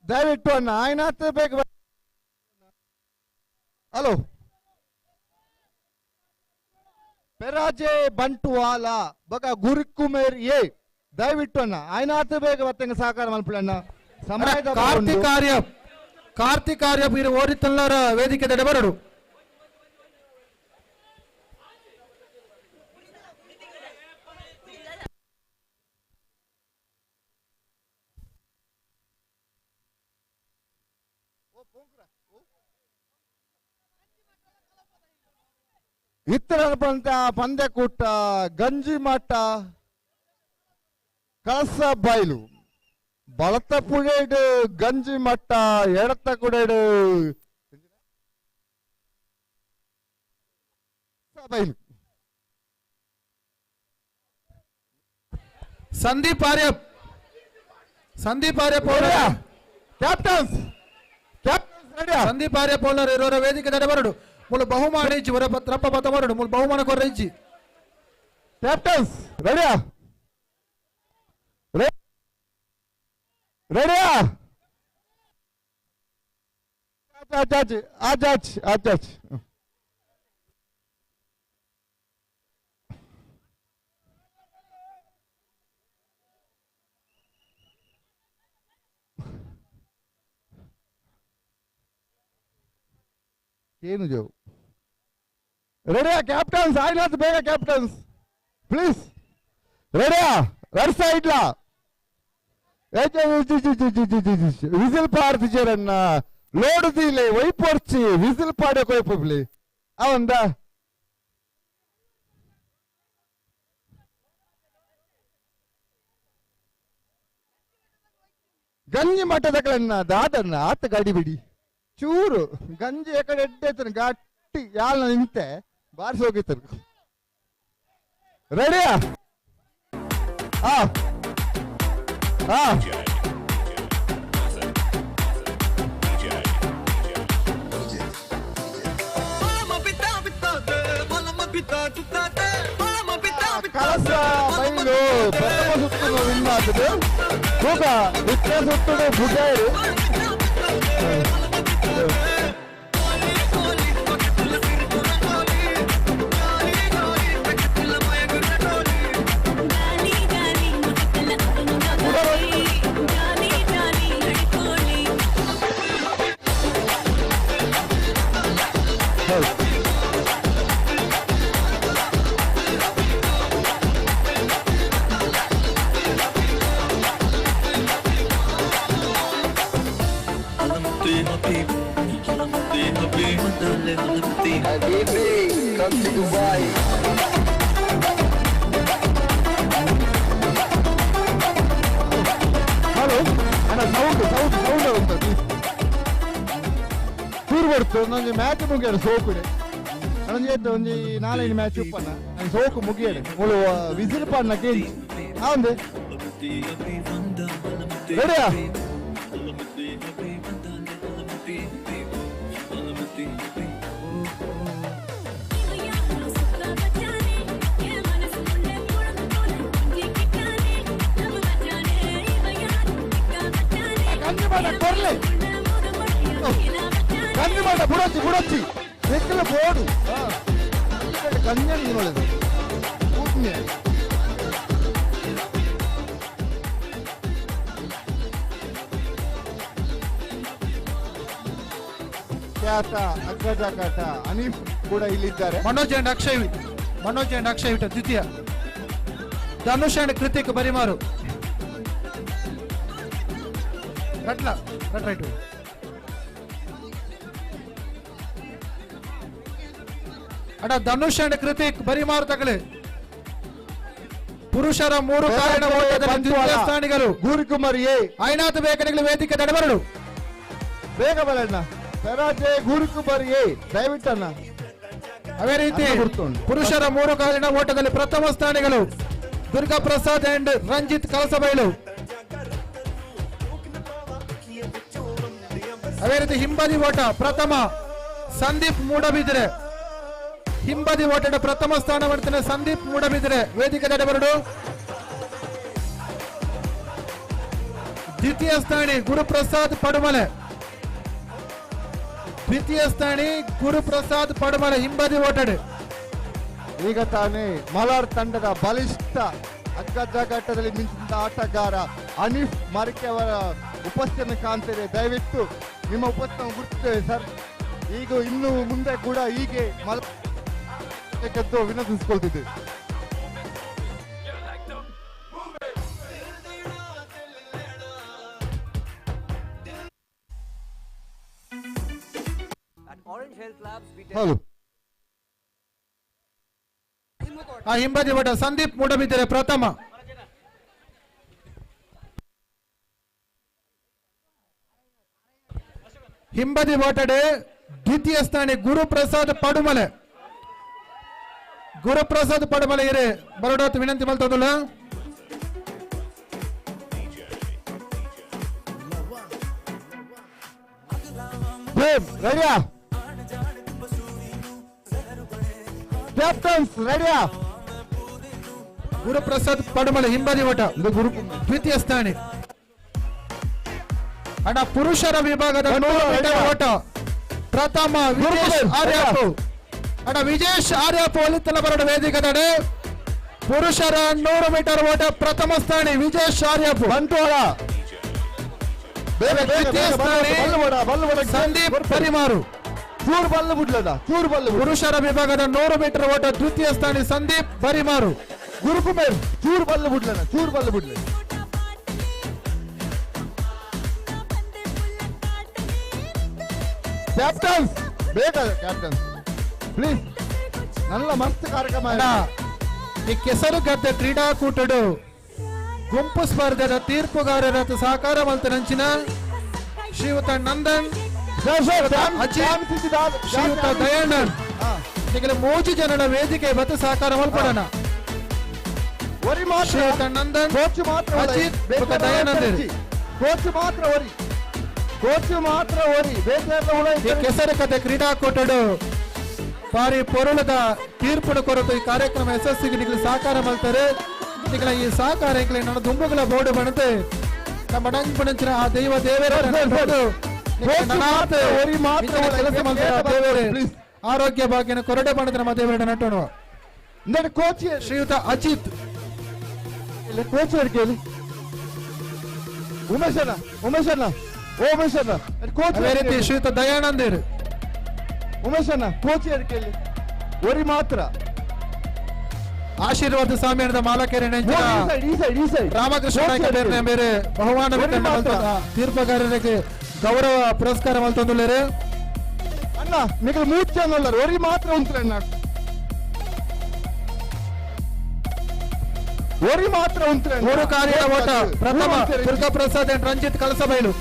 Speaker 13: ದಯವಿಟ್ಟು ಅಣ್ಣ ಆಯ್ನಾತ್ ಬೇಕು. ಹಲೋ ಪೆರಾಜೆ ಬಂಟ್ವಾಲ ಬಗ ಗುರುಕುಮೇರ್ ಎ ದಯವಿಟ್ಟು ಅಣ್ಣ ಆಯ್ನಾತ್ ಬೇಗ ಬತ್ತಂಗ ಸಹಕಾರ ಮಲ್ಪಡಣ್ಣ. ಸಮಯದ
Speaker 3: ಕಾರ್ತಿಕಾರ್ಯ ಬೀರು ಓಡಿತಲ್ಲರ ವೇದಿಕೆ ದಡಬರಡು.
Speaker 13: ಇತರ ಪಂದ್ಯಕೂಟ ಗಂಜಿಮಠ ಕಳಸ ಬೈಲು ಬಳತ ಪುಡೇಡು Ganjimutt ಎಡತ ಕುಡೇಡು ಬೈಲು.
Speaker 3: Sandeep app
Speaker 13: captains
Speaker 3: Sandeep app ಇರೋರ ವೇದಿಕೆ ದಡಬರಡು. ಮುಳು ಬಹುಮಾನ ಇಚ್ಚಿ ರಪ್ಪ ಪತ ಮರಡು ಮುಳು ಬಹುಮಾನ ಕೊರ್ರ ಇಚ್ಚಿ.
Speaker 13: ಕ್ಯಾಪ್ಟನ್ಸ್ ರೆಡಿಯಾ ರೆಡಿಯಾ ಆಚಾಚ್ ಏನು ಜೋ ರೆಡಿಯಾ ಕ್ಯಾಪ್ಟನ್ಸ್ ಆಯ್ನಾತ್ ಬೇಗ captains please ರೆಡಿಯಾ red ಸೈಡ್ಲಾ whistle ಪಾಡ್ತಿದ್ದೀರನ್ನ ಲೋಡುದಿಲ್ಲ ವೈಪೊರ್ಚಿ whistle ಪಾಡಕ್ಕೆ ವೈಪಬ್ಲಿ ಅವಂದ ಗಂಜಿ ಮಠದಗಳನ್ನ ದಾದನ್ನ ಆತ ಗಾಡಿ ಬಿಡಿ ಚೂರು ಗಂಜಿ ಎಕಡೆ ಎಡ್ಡೆ ಗಟ್ಟಿ ಯಾಲ ನಿಂತೆ ಬಾರಿಸಿ ಹೋಗಿತ್ತರು. ರೆಡಿಯಾ ಕಳಸ ಬೈಲು ಪ್ರಥಮ ಸುತ್ತು ವಿನ್ ಆಗಿದೆ. ಹೋಗ ದ್ವಿತೀಯ ಸುತ್ತು ಬುಡೇರು ಒಂದೊಂದು ಮ್ಯಾಚ್ ಮುಗಿಯರು ಸೋಕುಡೆ ನನಗೆ ಒಂಜಿ 4 ಮ್ಯಾಚ್ ಉಪ್ಪನ್ನ ನಾನು ಸೋಕು ಮುಗಿಯಡೆ ಮುಳು ವಿಸಿಲ್ ಪಣ್ಣ ಕೇಳಿ ಅವಂದೆ ರೆಡಿಯಾ ಕಣ್ಣು ಮಾಡ ಬುಡಚ್ಚಿ ಬೆಕ್ಕಲ ಬೋಡು ಕಣ್ಣು ನೋಡಿದ ಖ್ಯಾತ ಅಗ್ಗಜ ಕಾಟ ಅನೀಫ್ ಕೂಡ ಇಲ್ಲಿದ್ದಾರೆ.
Speaker 3: ಮನೋಜ್ ಅಂಡ್ ಅಕ್ಷಯ್ ವಿಟ ದ್ವಿತೀಯ. ಧನುಷ್ ಅಂಡ್ ಕೃತಿಕ್ ಬರಿಮಾರು ರೈಟ್ ಅಡ ಧನುಷ್ ಅಂಡ್ ಕೃತಿಕ್ ಬರಿಮಾರು ತಗಲಿ. ಪುರುಷರ 3 ಕಾರಣ ಓಟದಲ್ಲಿ ದ್ವಿತೀಯ ಸ್ಥಾನಿಗಳು
Speaker 13: ಗುರುಕುಮಾರ್ ಎ
Speaker 3: ಐನಾಥ ಬೇಕರಿಗಳು ವೇದಿಕೆ ದಡಬರಡು.
Speaker 13: ಬೇಗ ಬರಣ್ಣ ಪೆರಾಜೆ ಗುರುಕುಮಾರ್ ಎ ದಯವಿಟ್ಟಣ್ಣ.
Speaker 3: ಅದೇ ರೀತಿ ಪುರುಷರ 3 ಕಾಲಿನ ಓಟದಲ್ಲಿ ಪ್ರಥಮ ಸ್ಥಾನಿಗಳು ದುರ್ಗಾ ಪ್ರಸಾದ್ ಅಂಡ್ ರಂಜಿತ್ ಕಳಸಬೈಲು. ಅದೇ ರೀತಿ ಹಿಂಬದಿ ಓಟ ಪ್ರಥಮ ಸಂದೀಪ್ ಮೂಡಬಿದ್ರೆ. ಹಿಂಬದಿ ಓಟದ ಪ್ರಥಮ ಸ್ಥಾನ ಮಾಡ್ತಾನೆ ಸಂದೀಪ್ ಮೂಡಬಿದ್ರೆ ವೇದಿಕೆ ದಡಬರಡು. ದ್ವಿತೀಯ ಸ್ಥಾನಿ ಗುರುಪ್ರಸಾದ್ ಪಡುಮಲೆ. ದ್ವಿತೀಯ ಸ್ಥಾನಿ ಗುರುಪ್ರಸಾದ್ ಪಡುಮಲೆ ಹಿಂಬದಿ ಓಟಡೆ.
Speaker 13: ಈಗ ತಾನೇ ಮಲಾರ್ ತಂಡದ ಬಲಿಷ್ಠ ಅಗ್ಗಜಾಘಾಟದಲ್ಲಿ ಮಿಂಚಿದ ಆಟಗಾರ ಅನೀಫ್ ಮಾರಿಕೆ ಅವರ ಉಪಸ್ಥಿತಿಯನ್ನು ಕಾಣ್ತೇವೆ. ದಯವಿಟ್ಟು ನಿಮ್ಮ ಉಪಸ್ಥಿತಿಯನ್ನು ಗುರುತಿಸ್ತೇವೆ ಸರ್. ಈಗ ಇನ್ನು ಮುಂದೆ ಕೂಡ ಹೀಗೆ ಗೆದ್ದು ವಿನಂತಿಸಿಕೊಳ್ತಿದ್ದೇವೆ. ಹೌದು,
Speaker 3: ಆ ಹಿಂಬದಿ ಓಟ ಸಂದೀಪ್ ಮೂಡಬಿದ್ದರೆ ಪ್ರಥಮ. ಹಿಂಬದಿ ಓಟಡೆ ದ್ವಿತೀಯ ಸ್ಥಾನಿ ಗುರುಪ್ರಸಾದ್ ಪಡುಮಲೆ. ಗುರುಪ್ರಸಾದ್ ಪಡುಮಲೆ ಇರೆ ಬರೋಡೋತ್ ವಿನಂತಿ ಮಲ್ತದಲ್ಲ.
Speaker 13: ರೆಡಿಯಾ ಕ್ಯಾಪ್ಟನ್ಸ್ ರೆಡಿಯಾ?
Speaker 3: ಗುರುಪ್ರಸಾದ್ ಪಡುಮಲೆ ಹಿಂಬದಿ ಓಟ ದ್ವಿತೀಯ ಸ್ಥಾನಿ. ಅಣ್ಣ ಪುರುಷರ ವಿಭಾಗದ 100 ಮೀಟರ್ ಓಟ ಪ್ರಥಮ ವಿಜೇಶ್ ಆರ್ಯಾಪು. ಅಣ್ಣ ವಿಜೇಶ್ ಆರ್ಯಾಪು ಒಲಿತಲ ಬರೋಡ ವೇದಿಕೆ ತಡೆ. ಪುರುಷರ 100 ಮೀಟರ್ ಓಟ ಪ್ರಥಮ ಸ್ಥಾನಿ ವಿಜೇಶ್ ಆರ್ಯಾಪು.
Speaker 13: ಬಂಟ್ವಾಳ.
Speaker 3: ದ್ವಿತೀಯ ಸ್ಥಾನಿ ಸಂದೀಪ್ ಪರಿಮಾರು.
Speaker 13: ಚೂರು ಬಲ್ಲು ಬಿಡ್ಲದ, ಚೂರು ಬಲ್ಲು.
Speaker 3: ಪುರುಷರ ವಿಭಾಗದ 100 ಮೀಟರ್ ಓಟ ದ್ವಿತೀಯ ಸ್ಥಾನಿ ಸಂದೀಪ್ ಪರಿಮಾರು.
Speaker 13: ಗುರುಕುಮೇರ್ ಚೂರು ಬಲ್ಲು ಬಿಡ್ಲದ, ಚೂರು ಬಲ್ಲು ಬಿಡ್ಲ. ಕ್ಯಾಪ್ಟನ್ಸ್ ಬೇಗ ಕ್ಯಾಪ್ಟನ್ಸ್ ಪ್ಲೀಸ್. ನಲ್ಲ ಮಸ್ತ್ ಕಾರ್ಯಕ್ರಮ.
Speaker 3: ಈ ಕೆಸರುಗದ್ದೆ ಕ್ರೀಡಾಕೂಟಡು ಗುಂಪು ಸ್ಪರ್ಧೆದ ತೀರ್ಪುಗಾರರ ಸಹಕಾರ ಮಂತ್ರಂಚಿನ ಶ್ರೀಯುತ ನಂದನ್ ಶ್ರೀಯುತ ದಯಾನಂದ್ ಈಗಲೇ 3 ಜನರ ವೇದಿಕೆ ಬತ್ತು ಸಹಕಾರ ಮಲ್ಪಡೋಣ. ಶ್ರೀಯುತ ನಂದನ್ ಅಜಿತ್ ದಯಾನಂದ್
Speaker 13: ಕೋಚ್ ಮಾತ್ರ ಒರಿ, ಕೋಚ್ ಮಾತ್ರ ಒರಿ.
Speaker 3: ಕೆಸರು ಕತೆ ಕ್ರೀಡಾಕೂಟಡು ಬಾರಿ ಪೊರುಳದ ತೀರ್ಪುನ ಕೊರತು ಈ ಕಾರ್ಯಕ್ರಮ ಯಶಸ್ಸಿಗೆ ನಿಗಲಿ ಸಹಕಾರ ಮಲ್ತಾರೆ. ನಿಗಲ ಈ ಸಹಕಾರ ನನ್ನ ದುಂಬುಗಳ ಬೋರ್ಡು ಬಣತೆ ನಮ್ಮ ನಂಪಣಂಚಿನ ಆ ದೈವ ದೇವರ ಆರೋಗ್ಯ ಭಾಗ್ಯನ ಕೊರಡೆ ಬಣದ ನಮ್ಮ ದೇವರ ನಟೋಣ.
Speaker 13: ಕೋಚ್
Speaker 3: ಶ್ರೀಯುತ ಅಜಿತ್
Speaker 13: ಕೋಚ್ ಕೇಳಿ. ಉಮೇಶಣ್ಣ ಉಮೇಶಣ್ಣ ಓ ಉಮೇಶಣ್ಣ ಕೋಚ್.
Speaker 3: ಅದೇ ರೀತಿ ಶ್ರೀಯುತ ದಯಾನಂದ್
Speaker 13: ಉಮೇಶಣ್ಣ ಕೋಚ್ ಕೇಳಿ. ಒರಿ ಮಾತ್ರ.
Speaker 3: ಆಶೀರ್ವಾದ ಸ್ವಾಮಿಯದ ಮಾಲಕೆರೆ ರಾಮಕೃಷ್ಣ ಬೇರೆ ಬಹುಮಾನ ತೀರ್ಪುಗಾರರಿಗೆ ಗೌರವ ಪುರಸ್ಕಾರ ಮಲ್ತೊಂದುಲ್ಲೇರು.
Speaker 13: ಅಣ್ಣ ನಿಮಗೆ 3 ಜನ ಒರಿ ಮಾತ್ರ ಉಂಟಣ್ಣ, ಒರಿ ಮಾತ್ರ ಉಂಟು.
Speaker 3: 3 ಕಾರ್ಯದ ಓಟ ಪ್ರಥಮ ದುರ್ಗಾಪ್ರಸಾದ್ ಅಂಡ್ ರಂಜಿತ್ ಕಳಸಬೈಲು.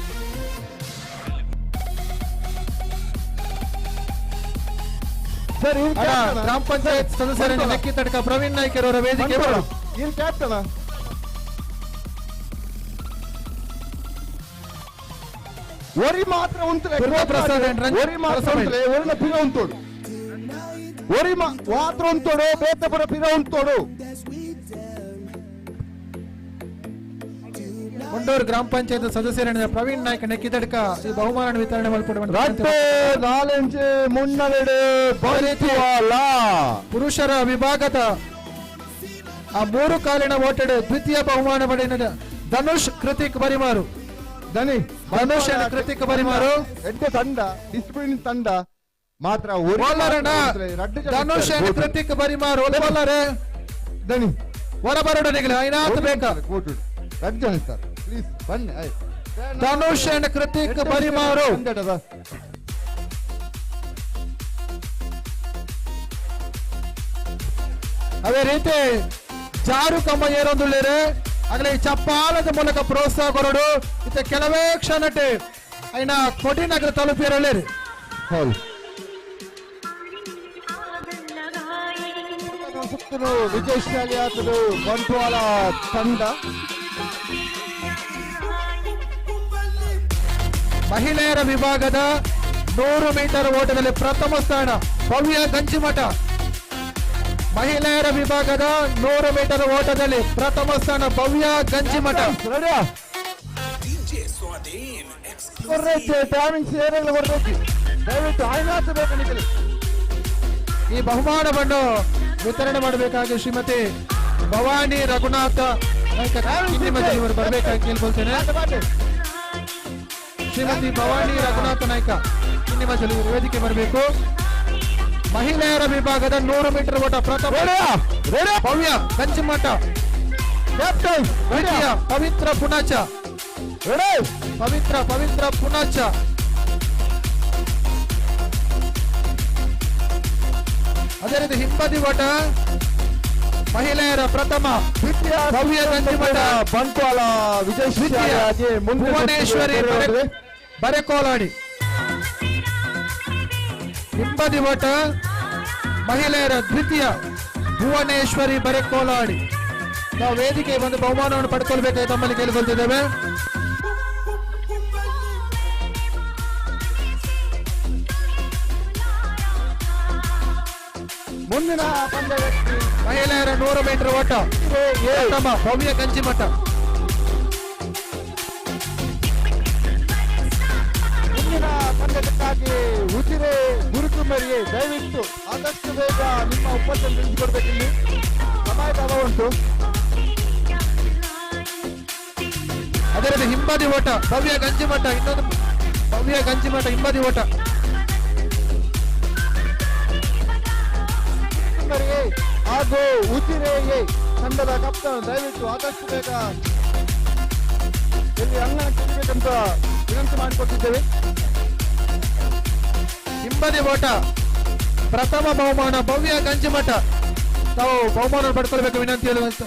Speaker 3: ಗ್ರಾಮ ಪಂಚಾಯತ್ ಸದಸ್ಯರ ಲೆಕ್ಕಿ ತಡಕ ಪ್ರವೀಣ್ ನಾಯ್ಕರ್ ಅವರ ವೇದಿಕೆ
Speaker 13: ಕ್ಯಾಪ್ಟನ್ ಒರಿ ಮಾತ್ರ ಉಂಟು.
Speaker 3: ದುರ್ಗಾಪ್ರಸಾದ್ ಅಂಡ್
Speaker 13: ಒರಿ ಮಾತ್ರ ಒರಿನ ಪಿರ ಉಂಟೋಡು, ಒರಿ ಮಾತ್ರ ಉಂಟೋಡು. ಬೇತಪುರ ಪಿರ ಉಂಟೋಡು.
Speaker 3: ಮುಂಡೂರು ಗ್ರಾಮ ಪಂಚಾಯತ್ ಸದಸ್ಯರ ಪ್ರವೀಣ್ ನಾಯ್ಕ ನೆಕ್ಕಿದಡ್ಕ ಈ ಬಹುಮಾನ ವಿತರಣೆ ಪುರುಷರ ವಿಭಾಗದ ಆ 3 ಕಾಲಿನ ಓಟಡೆ ದ್ವಿತೀಯ ಬಹುಮಾನ ಪಡೆದ ಧನುಷ್ ಕೃತಿಕ್ ಬರಿಮಾರು. ಧನುಷ್ ಕೃತಿಕ್ ಬರಿಮಾರು
Speaker 13: ತಂಡ ಡಿಸ್ಪ್ಲಿನ್ ತಂಡ ಮಾತ್ರ
Speaker 3: ಧನುಷ್ ಕೃತಿಕ್ ಬರಿಮಾರು
Speaker 13: ದನಿ
Speaker 3: ಹೊರಬರೋಡನಿಗೆ ಐನಾತ್ ಬೇಕಾ
Speaker 13: ರಡ್ಜನ್ ಸರ್ ಪ್ಲೀಸ್ ಬನ್ನಿ.
Speaker 3: ಧನುಷ್ ಅಂಡ್ ಕೃತಿಕ್ ಬರಿಮಾರು. ಅದೇ ರೀತಿ ಜಾರು ಕಮ್ಮ ಏರೊಂದುಳ್ಳೇರೆ ಆಗಲೇ ಚಪ್ಪಾಲದ ಮೂಲಕ ಪ್ರೋತ್ಸಾಹ ಕೊರಡು ಇತ್ತ ಕೆಲವೇ ಕ್ಷಣಟೆ ಐನ ಕೊಡಿನಗರ ತಲುಪಿರಲೇರಿ.
Speaker 13: ಹೌದು ಸುತ್ತಲೂ ವಿಜಯಶಾಲಿ ಆತದು ಬಂಟ್ವಾಳ ತಂಡ.
Speaker 3: ಮಹಿಳೆಯರ ವಿಭಾಗದ 100 ಮೀಟರ್ ಓಟದಲ್ಲಿ ಪ್ರಥಮ ಸ್ಥಾನ ಭವ್ಯ ಗಂಜಿಮಠ. ಮಹಿಳೆಯರ ವಿಭಾಗದ 100 ಮೀಟರ್ ಓಟದಲ್ಲಿ ಪ್ರಥಮ ಸ್ಥಾನ ಭವ್ಯ ಗಂಜಿಮಠ.
Speaker 13: ಟೈಮಿಂಗ್ಸ್ ಏನೆಲ್ಲ ಕೊಡ್ಬೇಕು ದಯವಿಟ್ಟು ಆಯ್ನಾತು ಬೇಕು ನಿಖಿಲ್.
Speaker 3: ಈ ಬಹುಮಾನವನ್ನು ವಿತರಣೆ ಮಾಡಬೇಕಾಗಿ ಶ್ರೀಮತಿ ಭವಾನಿ ರಘುನಾಥ ಇವರು ಬರಬೇಕಾಗಿ ಕೇಳ್ಕೊಳ್ತೇನೆ. ಶ್ರೀಮತಿ ಭವಾನಿ ರಘುನಾಥ ನಾಯ್ಕ ನಿಮ್ಮ ವೇದಿಕೆ ಬರಬೇಕು. ಮಹಿಳೆಯರ ವಿಭಾಗದ 100 ಮೀಟರ್ ಓಟ ಪ್ರಥಮ ಭವ್ಯ ಕಂಚಿಮಠ ಪವಿತ್ರ ಪುನಾಚ ಪವಿತ್ರ ಪುನಾಚ. ಅದೇ ರೀತಿ ಹಿಂಬದಿ ಓಟ ಮಹಿಳೆಯರ ಪ್ರಥಮ ಭವ್ಯ ಕಂಚಿಮಠ
Speaker 13: ಬಂಟ್ವಾಳ
Speaker 3: ಭುವನೇಶ್ವರಿ ಬರೆಕೋಲಾಡಿ. ಹಿಂಬದಿ ಓಟ ಮಹಿಳೆಯರ ದ್ವಿತೀಯ ಭುವನೇಶ್ವರಿ ಬರೆಕೋಲಾಡಿ. ನಾವು ವೇದಿಕೆ ಬಂದು ಬಹುಮಾನವನ್ನು ಪಡ್ಕೊಳ್ಬೇಕಾಗಿ ತಮ್ಮಲ್ಲಿ ಕೇಳಿಕೊಳ್ತಿದ್ದೇವೆ.
Speaker 13: ಮುಂದಿನ ಪಂದ್ಯ
Speaker 3: ಮಹಿಳೆಯರ 100 ಮೀಟರ್ ಓಟ ಭವ್ಯ ಕಂಚಿಮಠ.
Speaker 13: ಮುಂದಿನ ಪಂದ್ಯಕ್ಕಾಗಿ ಉಜಿರೆ ಗುರುಕುಂಬರಿಗೆ ದಯವಿಟ್ಟು ಆದಷ್ಟು ಬೇಗ ನಿಮ್ಮ ಉಪಸ್ಥಿತಿ ತಿಳಿಸಿಕೊಡ್ಬೇಕು. ಇಲ್ಲಿ ಸಮಯ ಅಭಾವ ಉಂಟು.
Speaker 3: ಅದೇ ರೀತಿ ಹಿಂಬದಿ ಓಟ ಭವ್ಯ ಕಂಚಿಮಠ. ಇನ್ನೊಂದು ಭವ್ಯ ಕಂಚಿಮಠ ಹಿಂಬದಿ ಓಟ
Speaker 13: ಹಾಗೂ ಉಜಿರೆಗೆ ತಂಡದ ಕಪ್ತಾನ್ ದಯವಿಟ್ಟು ಆದಷ್ಟು ಬೇಗ ಇಲ್ಲಿ ಅಂಗಣ ಕೇಳಬೇಕಂತ ವಿನಂತಿ ಮಾಡಿಕೊಟ್ಟಿದ್ದೇವೆ.
Speaker 3: ಹಿಂಬದಿ ಓಟ ಪ್ರಥಮ ಬಹುಮಾನ ಭವ್ಯ ಕಂಚಿಮಠ. ತಾವು ಬಹುಮಾನ ಪಡ್ಕೊಳ್ಬೇಕು ವಿನಂತಿ ಹೇಳುವಂತ.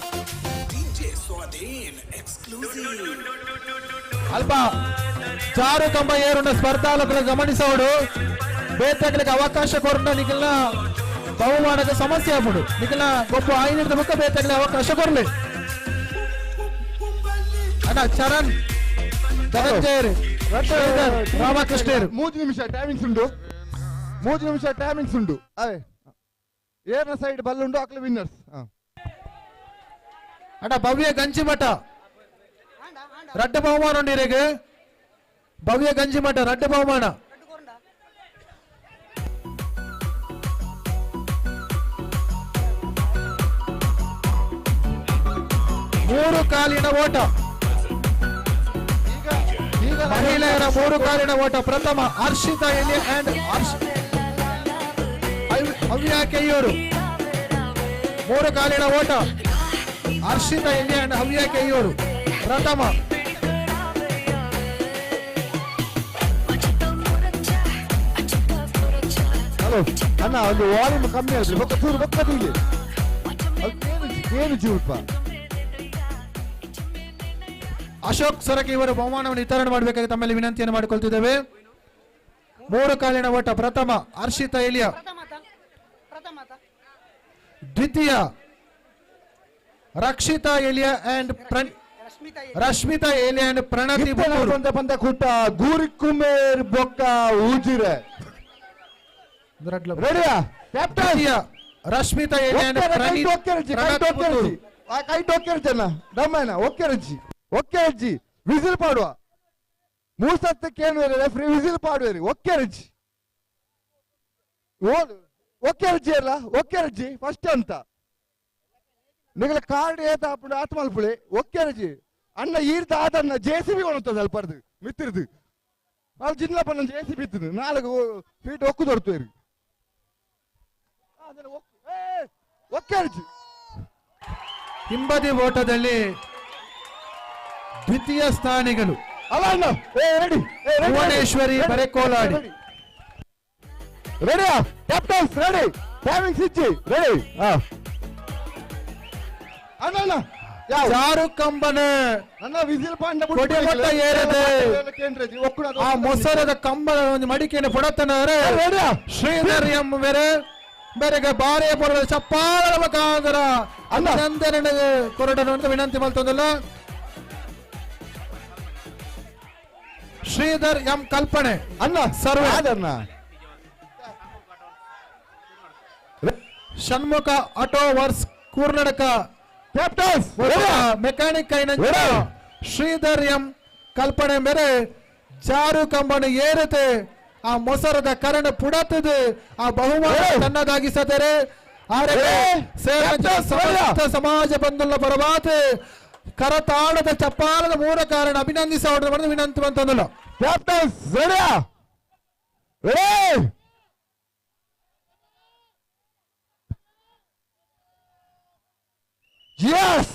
Speaker 3: ಅಲ್ಪ ಜಾರು ಕಂಬ ಏರುಂಡ ಸ್ಪರ್ಧಾಲಕರು ಗಮನಿಸೋಡು ಬೇತಗಳಿಗೆ ಅವಕಾಶ ಕೊರಡ ನಿಖಿಲ್ನ ಬಹುಮಾನದ ಸಮಸ್ಯೆ ಆಗ್ಬಿಡು. ನಿಖಿಲ್ನ ಒಬ್ಬ ಐನೂರದ ಮುಖ ಬೇತಗಳಿಗೆ ಅವಕಾಶ ಕೊರಲಿ ಅಣ್ಣ. ಚರಣ್ ಧನಂಜಯರು ರಾಮಕೃಷ್ಣರು
Speaker 13: 3 ನಿಮಿಷ ಟೈಮಿಂಗ್ಸ್ ಉಂಟು. 3 ನಿಮಿಷ ಟೈಮಿಂಗ್ಸ್ ಉಂಟು. ಅವೇ ಏರ್ನ ಸೈಡ್ ಬಲ್ಲುಂಡು ಅಕ್ಲ ವಿನ್ನರ್ಸ್.
Speaker 3: ಅಣ್ಣ ಭವ್ಯ ಗಂಜಿಮಠ ರಡ್ಡ ಬಹುಮಾನ ಉಂಡಿರೆಗೆ. ಭವ್ಯ ಗಂಜಿಮಠ ರಡ್ಡ ಬಹುಮಾನ. ಮೂರು ಕಾಲಿನ ಓಟ ಮಹಿಳೆಯರ 3 ಕಾಲಿನ ಓಟ ಪ್ರಥಮ ಹರ್ಷಿತಾ ಎಲಿ ಅಂಡ್ ಹವ್ಯ ಕೆಯ್ಯೂರು. 3 ಕಾಲಿನ ಓಟ ಹರ್ಷಿತಾ ಎಲಿ ಅಂಡ್ ಹವ್ಯ ಕೆಯ್ಯೂರು ಪ್ರಥಮ.
Speaker 13: ಹಲೋ ಅಣ್ಣ, ಒಂದು ವಾಲ್ಯೂಮ್ ಕಮ್ಮಿ ಆದ್ರೆ ಬೊಕ್ಕ ಚೂರು ಬೊಕ್ಕದಿಲ್ಲ ಏನು ಚೂರ್ಪ.
Speaker 3: ಅಶೋಕ್ ಸೊರಕೆ ಇವರು ಬಹುಮಾನವನ್ನು ವಿತರಣೆ ಮಾಡಬೇಕಾಗಿ ತಮ್ಮಲ್ಲಿ ವಿನಂತಿಯನ್ನು ಮಾಡಿಕೊಳ್ತಿದ್ದೇವೆ. 3 ಕಾಲಿನ ಓಟ ಪ್ರಥಮ ಹರ್ಷಿತಾ ಎಲಿಯಾ, ದ್ವಿತೀಯ ರಕ್ಷಿತಾ ಎಲಿಯಾ ಅಂಡ್ ರಶ್ಮಿತಾ ಎಲಿಯಾ ಅಂಡ್ ಪ್ರಣತಿ
Speaker 13: ಪಂದ ಕೂಟ ಗೂರಿಕುಮೇರ್ ಬೊಕ್ಕ ಊಜಿರೆ ರೆಡಿಯಾ ಕ್ಯಾಪ್ಟನ್
Speaker 3: ರಶ್ಮಿತಾ ಎಲಿಯಾ ಅಂಡ್
Speaker 13: ಕೈ ಟೋಕೆರ್ಜನ ದಮ್ಮನ ಒಕ್ಕೆರಜ್ಜಿ ಒಕ್ಕೆರಜ್ಜಿ ವಿಸಿಲ್ ಪಾಡುವ 3 ಸತ್ತಕ್ಕೇನು ರೆಫ್ರಿ ವಿಸಿಲ್ ಪಾಡುವರಿ ಒಕ್ಕೆರಜ್ಜಿ ಒಕ್ಕೆರಜ್ಜಿ ಅಲ್ಲ ಒಕ್ಕೆರಜ್ಜಿ ಫಸ್ಟ್ ಅಂತ ನಿಗಲ ಕಾರ್ಡ್ ಏತ ಅప్పుడు ಆತ್ಮಲ್ಪುಳೆ ಒಕ್ಕೆರಜ್ಜಿ ಅಣ್ಣ ಈರ್ತ ಆದನ್ನ ಜೆಸಿಬಿ ಒಣತದ ಅಲ್ಪರ್ದು ಮಿತ್ತಿರ್ದು ಅಲ್ಲಿ ಜಿಲ್ಲ ಪನ್ನ ಜೆಸಿಬಿ ಇತ್ತು 4 ಫೀಟ್ ಒಕ್ಕು ದೊಡ್ತೇರಿ ಒಕ್ಕೆರಜ್ಜಿ.
Speaker 3: ಹಿಂಬದಿ ಓಟದಲ್ಲಿ ದ್ವಿತೀಯ ಸ್ಥಾನಿಗಳು ಭುವನೇಶ್ವರಿ ಬರೆಕೋಲಾಡಿ.
Speaker 13: ರೆಡಿಯಾ ಕ್ಯಾಪ್ಟನ್ಸ್ ರೆಡಿ ಟೈಮಿಂಗ್ಸ್ ಇಚ್ಚಿ ರೆಡಿ. ಅಣ್ಣ
Speaker 3: ಜಾರು ಕಂಬನ
Speaker 13: ನನ್ನ ವಿಸಿಲ್ ಪಾಂಡ
Speaker 3: ಆ ಮೊಸರದ ಕಂಬದ ಒಂದು ಮಡಿಕೆಯನ್ನು ಪುಡತನವರೇ ಶ್ರೀಧರ್ ಎಂ ಬೇರೆ ಬೇರೆಗೆ ಬಾರಿಯ ಪೊರಡ ಚಪ್ಪಾಳ ಮುಖಾಂತರ ಅಭಿನಂದನೆ ಕೊರಡನು ಅಂತ ವಿನಂತಿ ಮಾಡ್ತಂದಲ್ಲ. ಶ್ರೀಧರ್ ಎಂ ಕಲ್ಪನೆ
Speaker 13: ಅನ್ನ ಸರ್ವ ಅದನ್ನ
Speaker 3: Shanmukha auto works Kurnadka
Speaker 13: captains
Speaker 3: mechanic ಕೈನ ಶ್ರೀಧರ್ ಎಂ ಕಲ್ಪನೆ ಮೇರೆ ಜಾರು ಕಂಬನ ಏರುತ್ತೆ ಆ ಮೊಸರದ ಕರಣ ಪುಡತದೆ ಆ ಬಹುಮಾನ ತನ್ನದಾಗಿಸದರೆ ಸಮಸ್ತ ಸಮಾಜ ಬಂಧುಗಳ ಪರವಾತೆ ಕರತಾಳದ ಚಪ್ಪಾಲದ ಮೂಲ ಕಾರಣ ಅಭಿನಂದಿಸ ವಿನಂತಿ ಬಂತಂದಲ್ಲ
Speaker 13: Yes!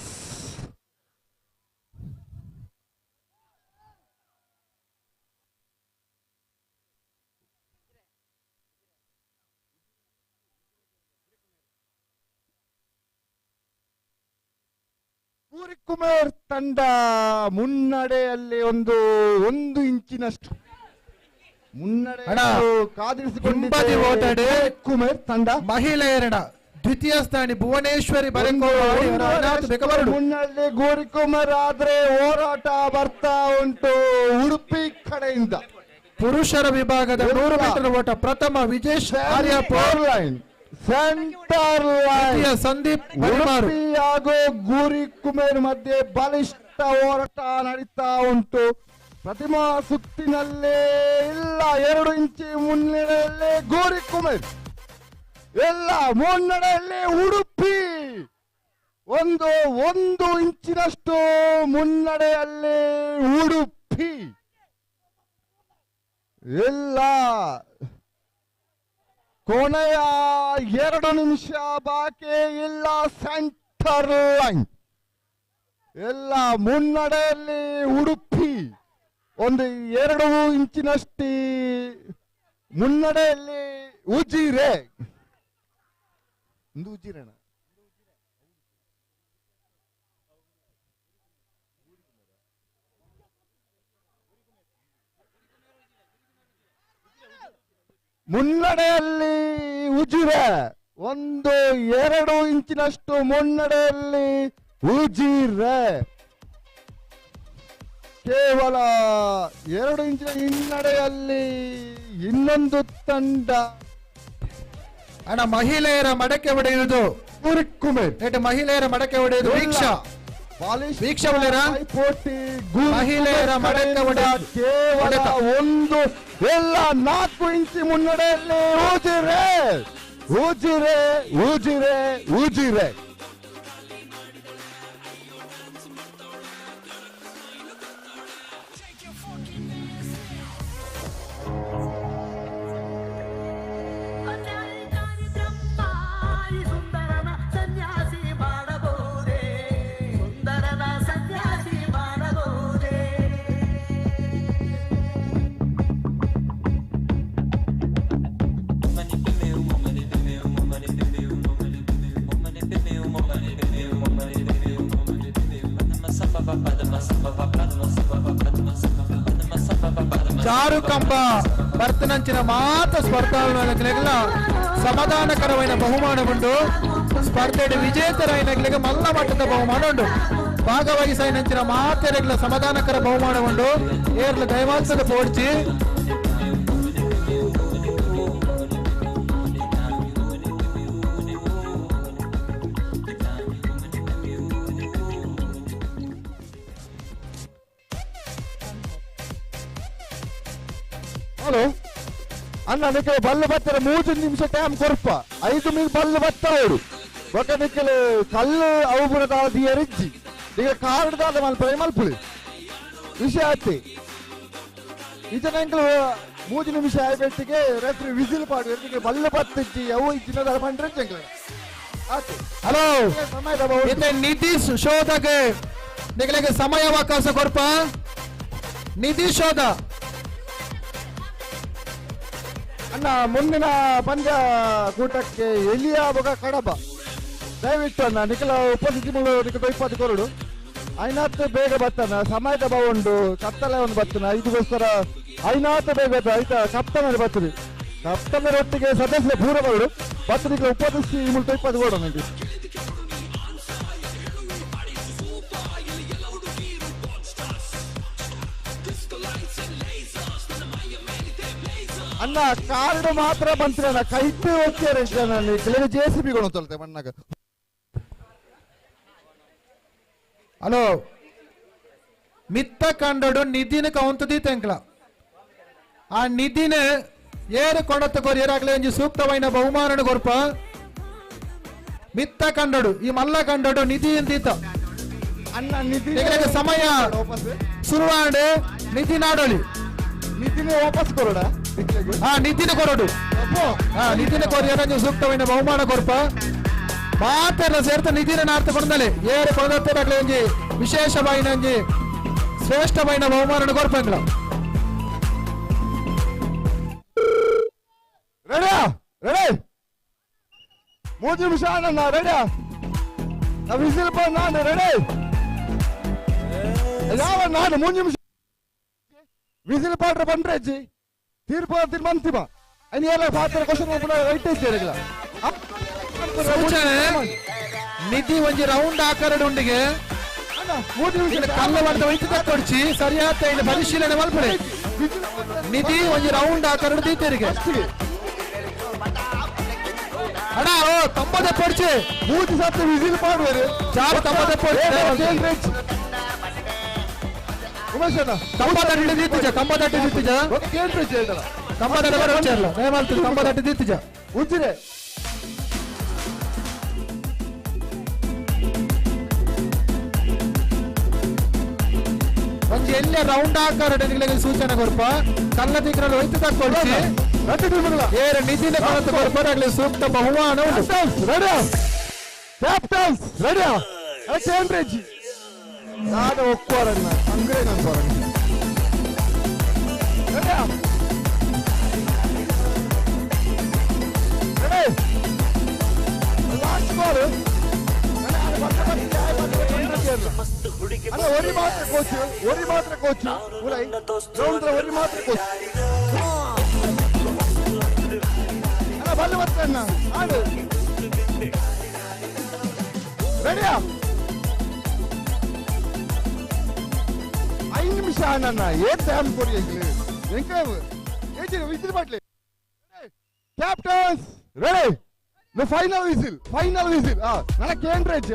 Speaker 13: ಕುಮಾರ್ ತಂಡ ಮುನ್ನಡೆಯಲ್ಲಿ ಒಂದು ಇಂಚಿನಷ್ಟು ಮುನ್ನಡೆ ಕಾದಿರಿಸಿಕೊಂಡಿದೆ. ಕುಮಾರ್ ತಂಡ
Speaker 3: ಮಹಿಳೆಯರಣ ದ್ವಿತೀಯ ಸ್ಥಾನಿ ಭುವನೇಶ್ವರಿ
Speaker 13: ಮುನ್ನಡೆ ಗೋರಿಕುಮಾರ್ ಆದ್ರೆ ಹೋರಾಟ ಬರ್ತಾ ಉಂಟು ಉಡುಪಿ ಕಡೆಯಿಂದ.
Speaker 3: ಪುರುಷರ ವಿಭಾಗದ 100 ಮೀಟರ್ ಓಟ ಪ್ರಥಮ ವಿಜೇಶ್
Speaker 13: ಸೆಂಟರ್ ಲೈನ್
Speaker 3: ಸಂದೀಪ್
Speaker 13: ಉಡುಪಿ ಹಾಗೂ ಗೋರಿಕುಮಾರ್ ಮಧ್ಯೆ ಬಲಿಷ್ಠ ಹೋರಾಟ ನಡೀತಾ ಉಂಟು. ಪ್ರತಿಮಾ ಸುತ್ತಿನಲ್ಲೇ ಇಲ್ಲ 2 ಇಂಚಿ ಮುನ್ನಡೆಯಲ್ಲೇ ಗೋರಿಕುಮಾರ್, ಎಲ್ಲ ಮುನ್ನಡೆಯಲ್ಲಿ ಉಡುಪಿ 1 ಇಂಚಿನಷ್ಟು ಮುನ್ನಡೆಯಲ್ಲಿ ಉಡುಪಿ. ಎಲ್ಲ ಕೊನೆಯ 2 ನಿಮಿಷ ಬಾಕಿ ಇಲ್ಲ. ಸೆಂಟರ್ ಲೈನ್ ಎಲ್ಲ ಮುನ್ನಡೆಯಲ್ಲಿ ಉಡುಪಿ 2 ಇಂಚಿನಷ್ಟು ಮುನ್ನಡೆಯಲ್ಲಿ ಉಜಿರೆ ಉಜಿರೆಣ ಮುನ್ನಡೆಯಲ್ಲಿ ಉಜಿರೆ 1-2 ಇಂಚಿನಷ್ಟು ಮುನ್ನಡೆಯಲ್ಲಿ ಉಜಿರೆ. ಕೇವಲ 2 ಇಂಚಿನ ಹಿನ್ನಡೆಯಲ್ಲಿ ಇನ್ನೊಂದು ತಂಡ.
Speaker 3: ಅಣ್ಣ ಮಹಿಳೆಯರ ಮಡಕೆ ಹೊಡೆಯುವುದು ಮಹಿಳೆಯರ ಮಡಕೆ ಹೊಡೆಯುವುದು ವೀಕ್ಷಾ ಮಹಿಳೆಯರ ಮಡಕೆ ಹೊಡೆಯುವುದು
Speaker 13: ಕೇವಲ 4 ಇಂಚಿ ಮುನ್ನಡೆಯಲ್ಲಿ ಉಜಿರೆ ಉಜಿರೆ ಉಜಿರೆ ಉಜಿರೆ.
Speaker 3: జారు కంబ భర్తనంచిన మాత స్పర్ధాల సమాధానకరమైన బహుమానం ఉండు. స్పర్ధೆಯ ವಿಜೇತರಾಯಿನಗಳಿಗೆ ಮಲ್ಲ ಮಟ್ಟದ ಬಹುಮಾನ ಉಂಟು. ಭಾಗವಹಿಸಿನ ಮಾತೆರೆಗಳ ಸಮಾಧಾನಕರ ಬಹುಮಾನ ಉಂಟು. ಏರ್ಲ ದಯಮಾಲ್ಸದ ಪೋಡ್ಚಿ
Speaker 13: అన్న నీకు బళ్ళు పట్టారు 3 నిమిష టైం కొరప 5 మీకు బళ్ళు పట్టాడు ఒక నీకు కళ్ళు అవుపున తాళ తీయరించి నీకు కారు తాళ మల్పడి మల్పుడు ವಿಷಯ ಆಯ್ತು ಈಚನಂಕಲ್ 3 ನಿಮಿಷ ಆಯ್ಬೆಟ್ಟಿಗೆ ರೆಫ್ರಿ ವಿಸಿಲ್ ಪಾಡು ಎರ್ದಿಗೆ ಬಲ್ಲು ಪತ್ತಿಜ್ಜಿ ಅವು ಇಚ್ಚಿನದ ಪಂಡ್ರೆ ಚೆಂಕಲ ಆಯ್ತು.
Speaker 3: ಹಲೋ ಇತ್ತೆ ನಿತೀಶ್ ಶೋಧಗೆ ನಿಗಳಿಗೆ ಸಮಯಾವಕಾಶ ಕೊರ್ಪ. ನಿತೀಶ್ ಶೋಧ
Speaker 13: ಅಣ್ಣ ಮುಂದಿನ ಪಂದ್ಯ ಕೂಟಕ್ಕೆ ಎಲಿಯಾ ಬೊಗ ಕಡಬ ದಯವಿಟ್ಟು ಅಣ್ಣ ನಿಖಲ ಉಪಸ್ಥಿತಿಗಳು ನಿಖಲ 20 ಕೊರಡು ಐನಾತ್ ಬೇಗ ಬತ್ತಾನ ಸಮಯದ ಬಾವುಂಡು ಕತ್ತಲೆ ಒಂದು ಬತ್ತಾನ ಇದಕ್ಕೋಸ್ಕರ ಐನಾತ್ ಬೇಗ ಆಯ್ತಾ ಕಪ್ತನರು ಬರ್ತದೆ ಕಪ್ತನರೊಟ್ಟಿಗೆ ಸದಸ್ಯ ಪೂರ ಬರಡು ಬತ್ತ ನಿಖಲ ಉಪಸ್ಥಿತಿ 20 ಕೊಡು ನನಗೆ. ಅಣ್ಣ ಕಾರ್ಡ್ ಮಾತ್ರ ಬಂತ್ರಣ್ಣ ಕೈಟ್ಟು ಹೋಗ್ತಾರೆ ಕೆಲವು JCB ತೊಳ್ತೆ ಮಣ್ಣಾಗ.
Speaker 3: ಹಲೋ
Speaker 9: ಮಿತ್ತ ಕಂಡಡು ನಿಧಿನ ಕೌಂತದಿ ತೆಂಕ್ಲ ಆ ನಿಧಿನ ಏರು ಕೊಡತ್ತ ಕೊರಿಯರಾಗ್ಲೇ ಒಂಜಿ ಸೂಕ್ತವೈನ ಬಹುಮಾನ ಕೊರ್ಪ ಮಿತ್ತ ಕಂಡಡು ಈ ಮಲ್ಲ ಕಂಡಡು ನಿಧಿ ಅಂತೀತ
Speaker 13: ಅನ್ನ ನಿಧಿ
Speaker 9: ಸಮಯ ಶುರುವಾಂಡೆ ನಿಧಿ ನಾಡೋಳಿ
Speaker 13: ನಿಧಿನೇ ವಾಪಸ್ ಕೊರೋಡ
Speaker 9: ನಿಧಿನ ಕೊರಡು ನಿಧಿನ ಕೊರಿಯರ ಸೂಕ್ತವೈನ ಬಹುಮಾನ ಕೊರ್ಪ ಮಾತೆಲ್ಲ ಸೇರ್ತ ನಿಧಿನ ನಾರ್ಥ ಕೊಡದಲೆ ಏರು ಕೊಡದಾಗ್ಲೇ ಒಂಜಿ ವಿಶೇಷವೈನ ಒಂಜಿ ಶ್ರೇಷ್ಠವೈನ ಬಹುಮಾನ ಕೊರ್ಪಂಗ್ಲ
Speaker 13: ರೆಡಿಯಾ ರೆಡಿ 3 ನಿಮಿಷ ಅಣ್ಣ ರೆಡಿಯಾ ನಾವು ವಿಸಿಲ್ ಬಂದು ನಾನು ರೆಡಿ ಯಾವ ನಾನು 3 ನಿಮಿಷ ವಿಸಿಲ್ ಪಾಡ್ರೆ ಬಂದ್ರೆ ಅಜ್ಜಿ ತೀರ್ಪು ಮಂತಿಮ ಅಯ್ಯಲ್ಲ ಪಾತ್ರ ಕ್ವಶನ್ ರೈಟ್ ಇದ್ದೀರಲ್ಲ
Speaker 9: ಸೂಚನೆ ನಿಧಿ ಒಂಜಿ ರೌಂಡ್ ಆಕಾರದೊಂದಿಗೆ ಕಲ್ಲ ಮಾಡಿದ ವೈದ್ಯ ಕೊಡ್ಚಿ ಸರಿಯಾದ ಪರಿಶೀಲನೆ ಮಲ್ಪಡೆ ನಿಧಿ ಒಂಜಿ ರೌಂಡ್ ಆಕಾರದ ದೀತೆರಿಗೆ ಅಣ್ಣ ಓ ತಂಬದೆ ಪಡ್ಚೆ
Speaker 13: 3 ಸತ್ತ ವಿಸಿಲ್ ಮಾಡುವರು
Speaker 9: ಚಾರು ತಂಬದೆ ಪಡ್ಚೆ
Speaker 13: ಉಮೇಶ್ ಅಣ್ಣ
Speaker 9: ತಂಬದಟ್ಟಿ ದೀತಿಜ ತಂಬದಟ್ಟಿ ದೀತಿಜ
Speaker 13: ಕೇಂದ್ರೇಜ್ ಹೇಳ್ತಾರ
Speaker 9: ತಂಬದಟ್ಟಿ ಬರೋಲ್ಲ ದಯಮಾಡ್ತೀನಿ ತಂಬದಟ್ಟಿ ದೀತಿಜ
Speaker 13: ಉಜ್ಜಿರೆ
Speaker 9: ಒಂಜಿ ಎಲ್ಲೇ ರೌಂಡ್ ಆಕಾರ ಸೂಚನೆ ಕೊರ್ಪ ಕಲ್ಲ ದಿಕ್ಕರಲ್ಲಿ ಹೋಯ್ತು ತಕ್ಕೊಳ್ಸಿ ಏರು ನಿಧಿನ ಕೊರತೆ ಕೊರ್ಪರಾಗ್ಲಿ ಸೂಕ್ತ ಬಹುಮಾನ
Speaker 13: ರೆಡಿಯಾ ಕ್ಯಾಪ್ಟನ್ಸ್ ರೆಡಿಯಾ ಕೇಂದ್ರೇಜ್ ನಾನು ಒಕ್ಕೋರಣ್ಣ ಅಂದ್ರೆ ನಾನು ಬರೋಣ ರೆಡಿಯಾ ರೆಡಿ ಲಾಸ್ಟ್ ಬಾಲ್ ಅಲ್ಲ ಒರಿ ಮಾತ್ರ ಕೋಚ್ ಒರಿ ಮಾತ್ರ ಕೋಚ್ ಅಲ್ಲ ಬಲ್ಲ ಬರ್ತಣ್ಣ ಆಡು ರೆಡಿಯಾ 5 ನಿಮಿಷ ಅಣ್ಣ ಏನ್ ಟೈಮ್ ಕೊಡಿ ಎಂಕ ವಿಸಿಲ್ ಮಾಡ್ಲಿ ಕ್ಯಾಪ್ಟನ್ಸ್ ರೆಡಿ ಫೈನಲ್ ವಿಸಿಲ್ ನನ್ನ ಕೇಂದ್ರೇಜ್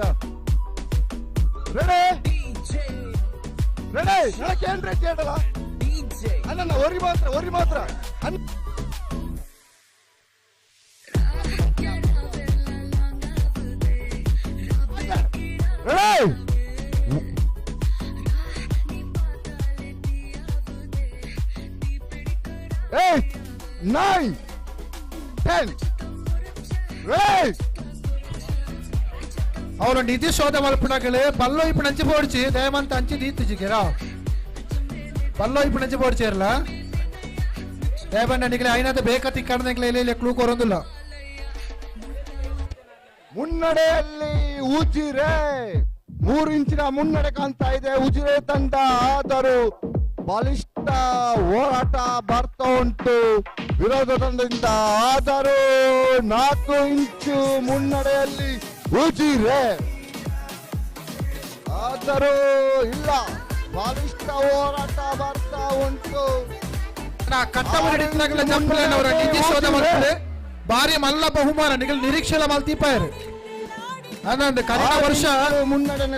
Speaker 13: ರೆಡಿ ನನ್ನ ಕೇಂದ್ರೇಜ್ ಕೇಳಲ್ಲ ಅಣ್ಣ ಒರಿ ಮಾತ್ರ ರೆಡಿ 8 9 10 ರೆಡಿ
Speaker 9: ಅವರ ನಿಧಿ ಶೋಧ ಮಲ್ಪಣಗಳೇ ಬಲ್ಲೋ ಇಪ್ಪು ನಂಚಿ ಬೋಡ್ಚಿ ದಯಮಂತ ಅಂಚಿ ದೀತಿಜಿಗೆರಾ ಬಲ್ಲೋ ಇಪ್ಪು ನಂಚಿ ಬೋಡ್ಚಿ ಇರಲ್ಲ ದಯಬಂಡ ನಿಗಲೆ ಐನಾದ ಬೇಕತ್ತಿ ಕಣ್ಣೆಗ್ಲೆ ಇಲ್ಲಿ ಕ್ಲೂ ಕೊರೊಂದಿಲ್ಲ
Speaker 13: ಮುನ್ನಡೆಯಲ್ಲಿ ಉಜಿರೆ 3 ಇಂಚಿನ ಮುನ್ನಡೆ ಕಾಣ್ತಾ ಇದೆ ಉಜಿರೆ ತಂಡ ಆದರೂ ಬಲಿಷ್ಠ ಹೋರಾಟ ಬರ್ತಾ ಉಂಟು ವಿರೋಧ ತಂಡದಿಂದ ಆದರೂ 4 ಇಂಚು ಮುನ್ನಡೆಯಲ್ಲಿ ಉಜಿರೆ ಆದರೂ ಇಲ್ಲ ಬಲಿಷ್ಠ ಹೋರಾಟ ಬರ್ತಾ ಉಂಟು
Speaker 9: ಕಟ್ಟಬಡಿನವರ ನಿಧಿ ಶೋಧ ಮಾಡ್ತಾರೆ ಭಾರಿ ಮಲ್ಲ ಬಹುಮಾನ ನಿರೀಕ್ಷೆಲ ಮಲ್ತಿಪಾಯರು ಅನ್ನೊಂದು ಕಳೆದ ವರ್ಷ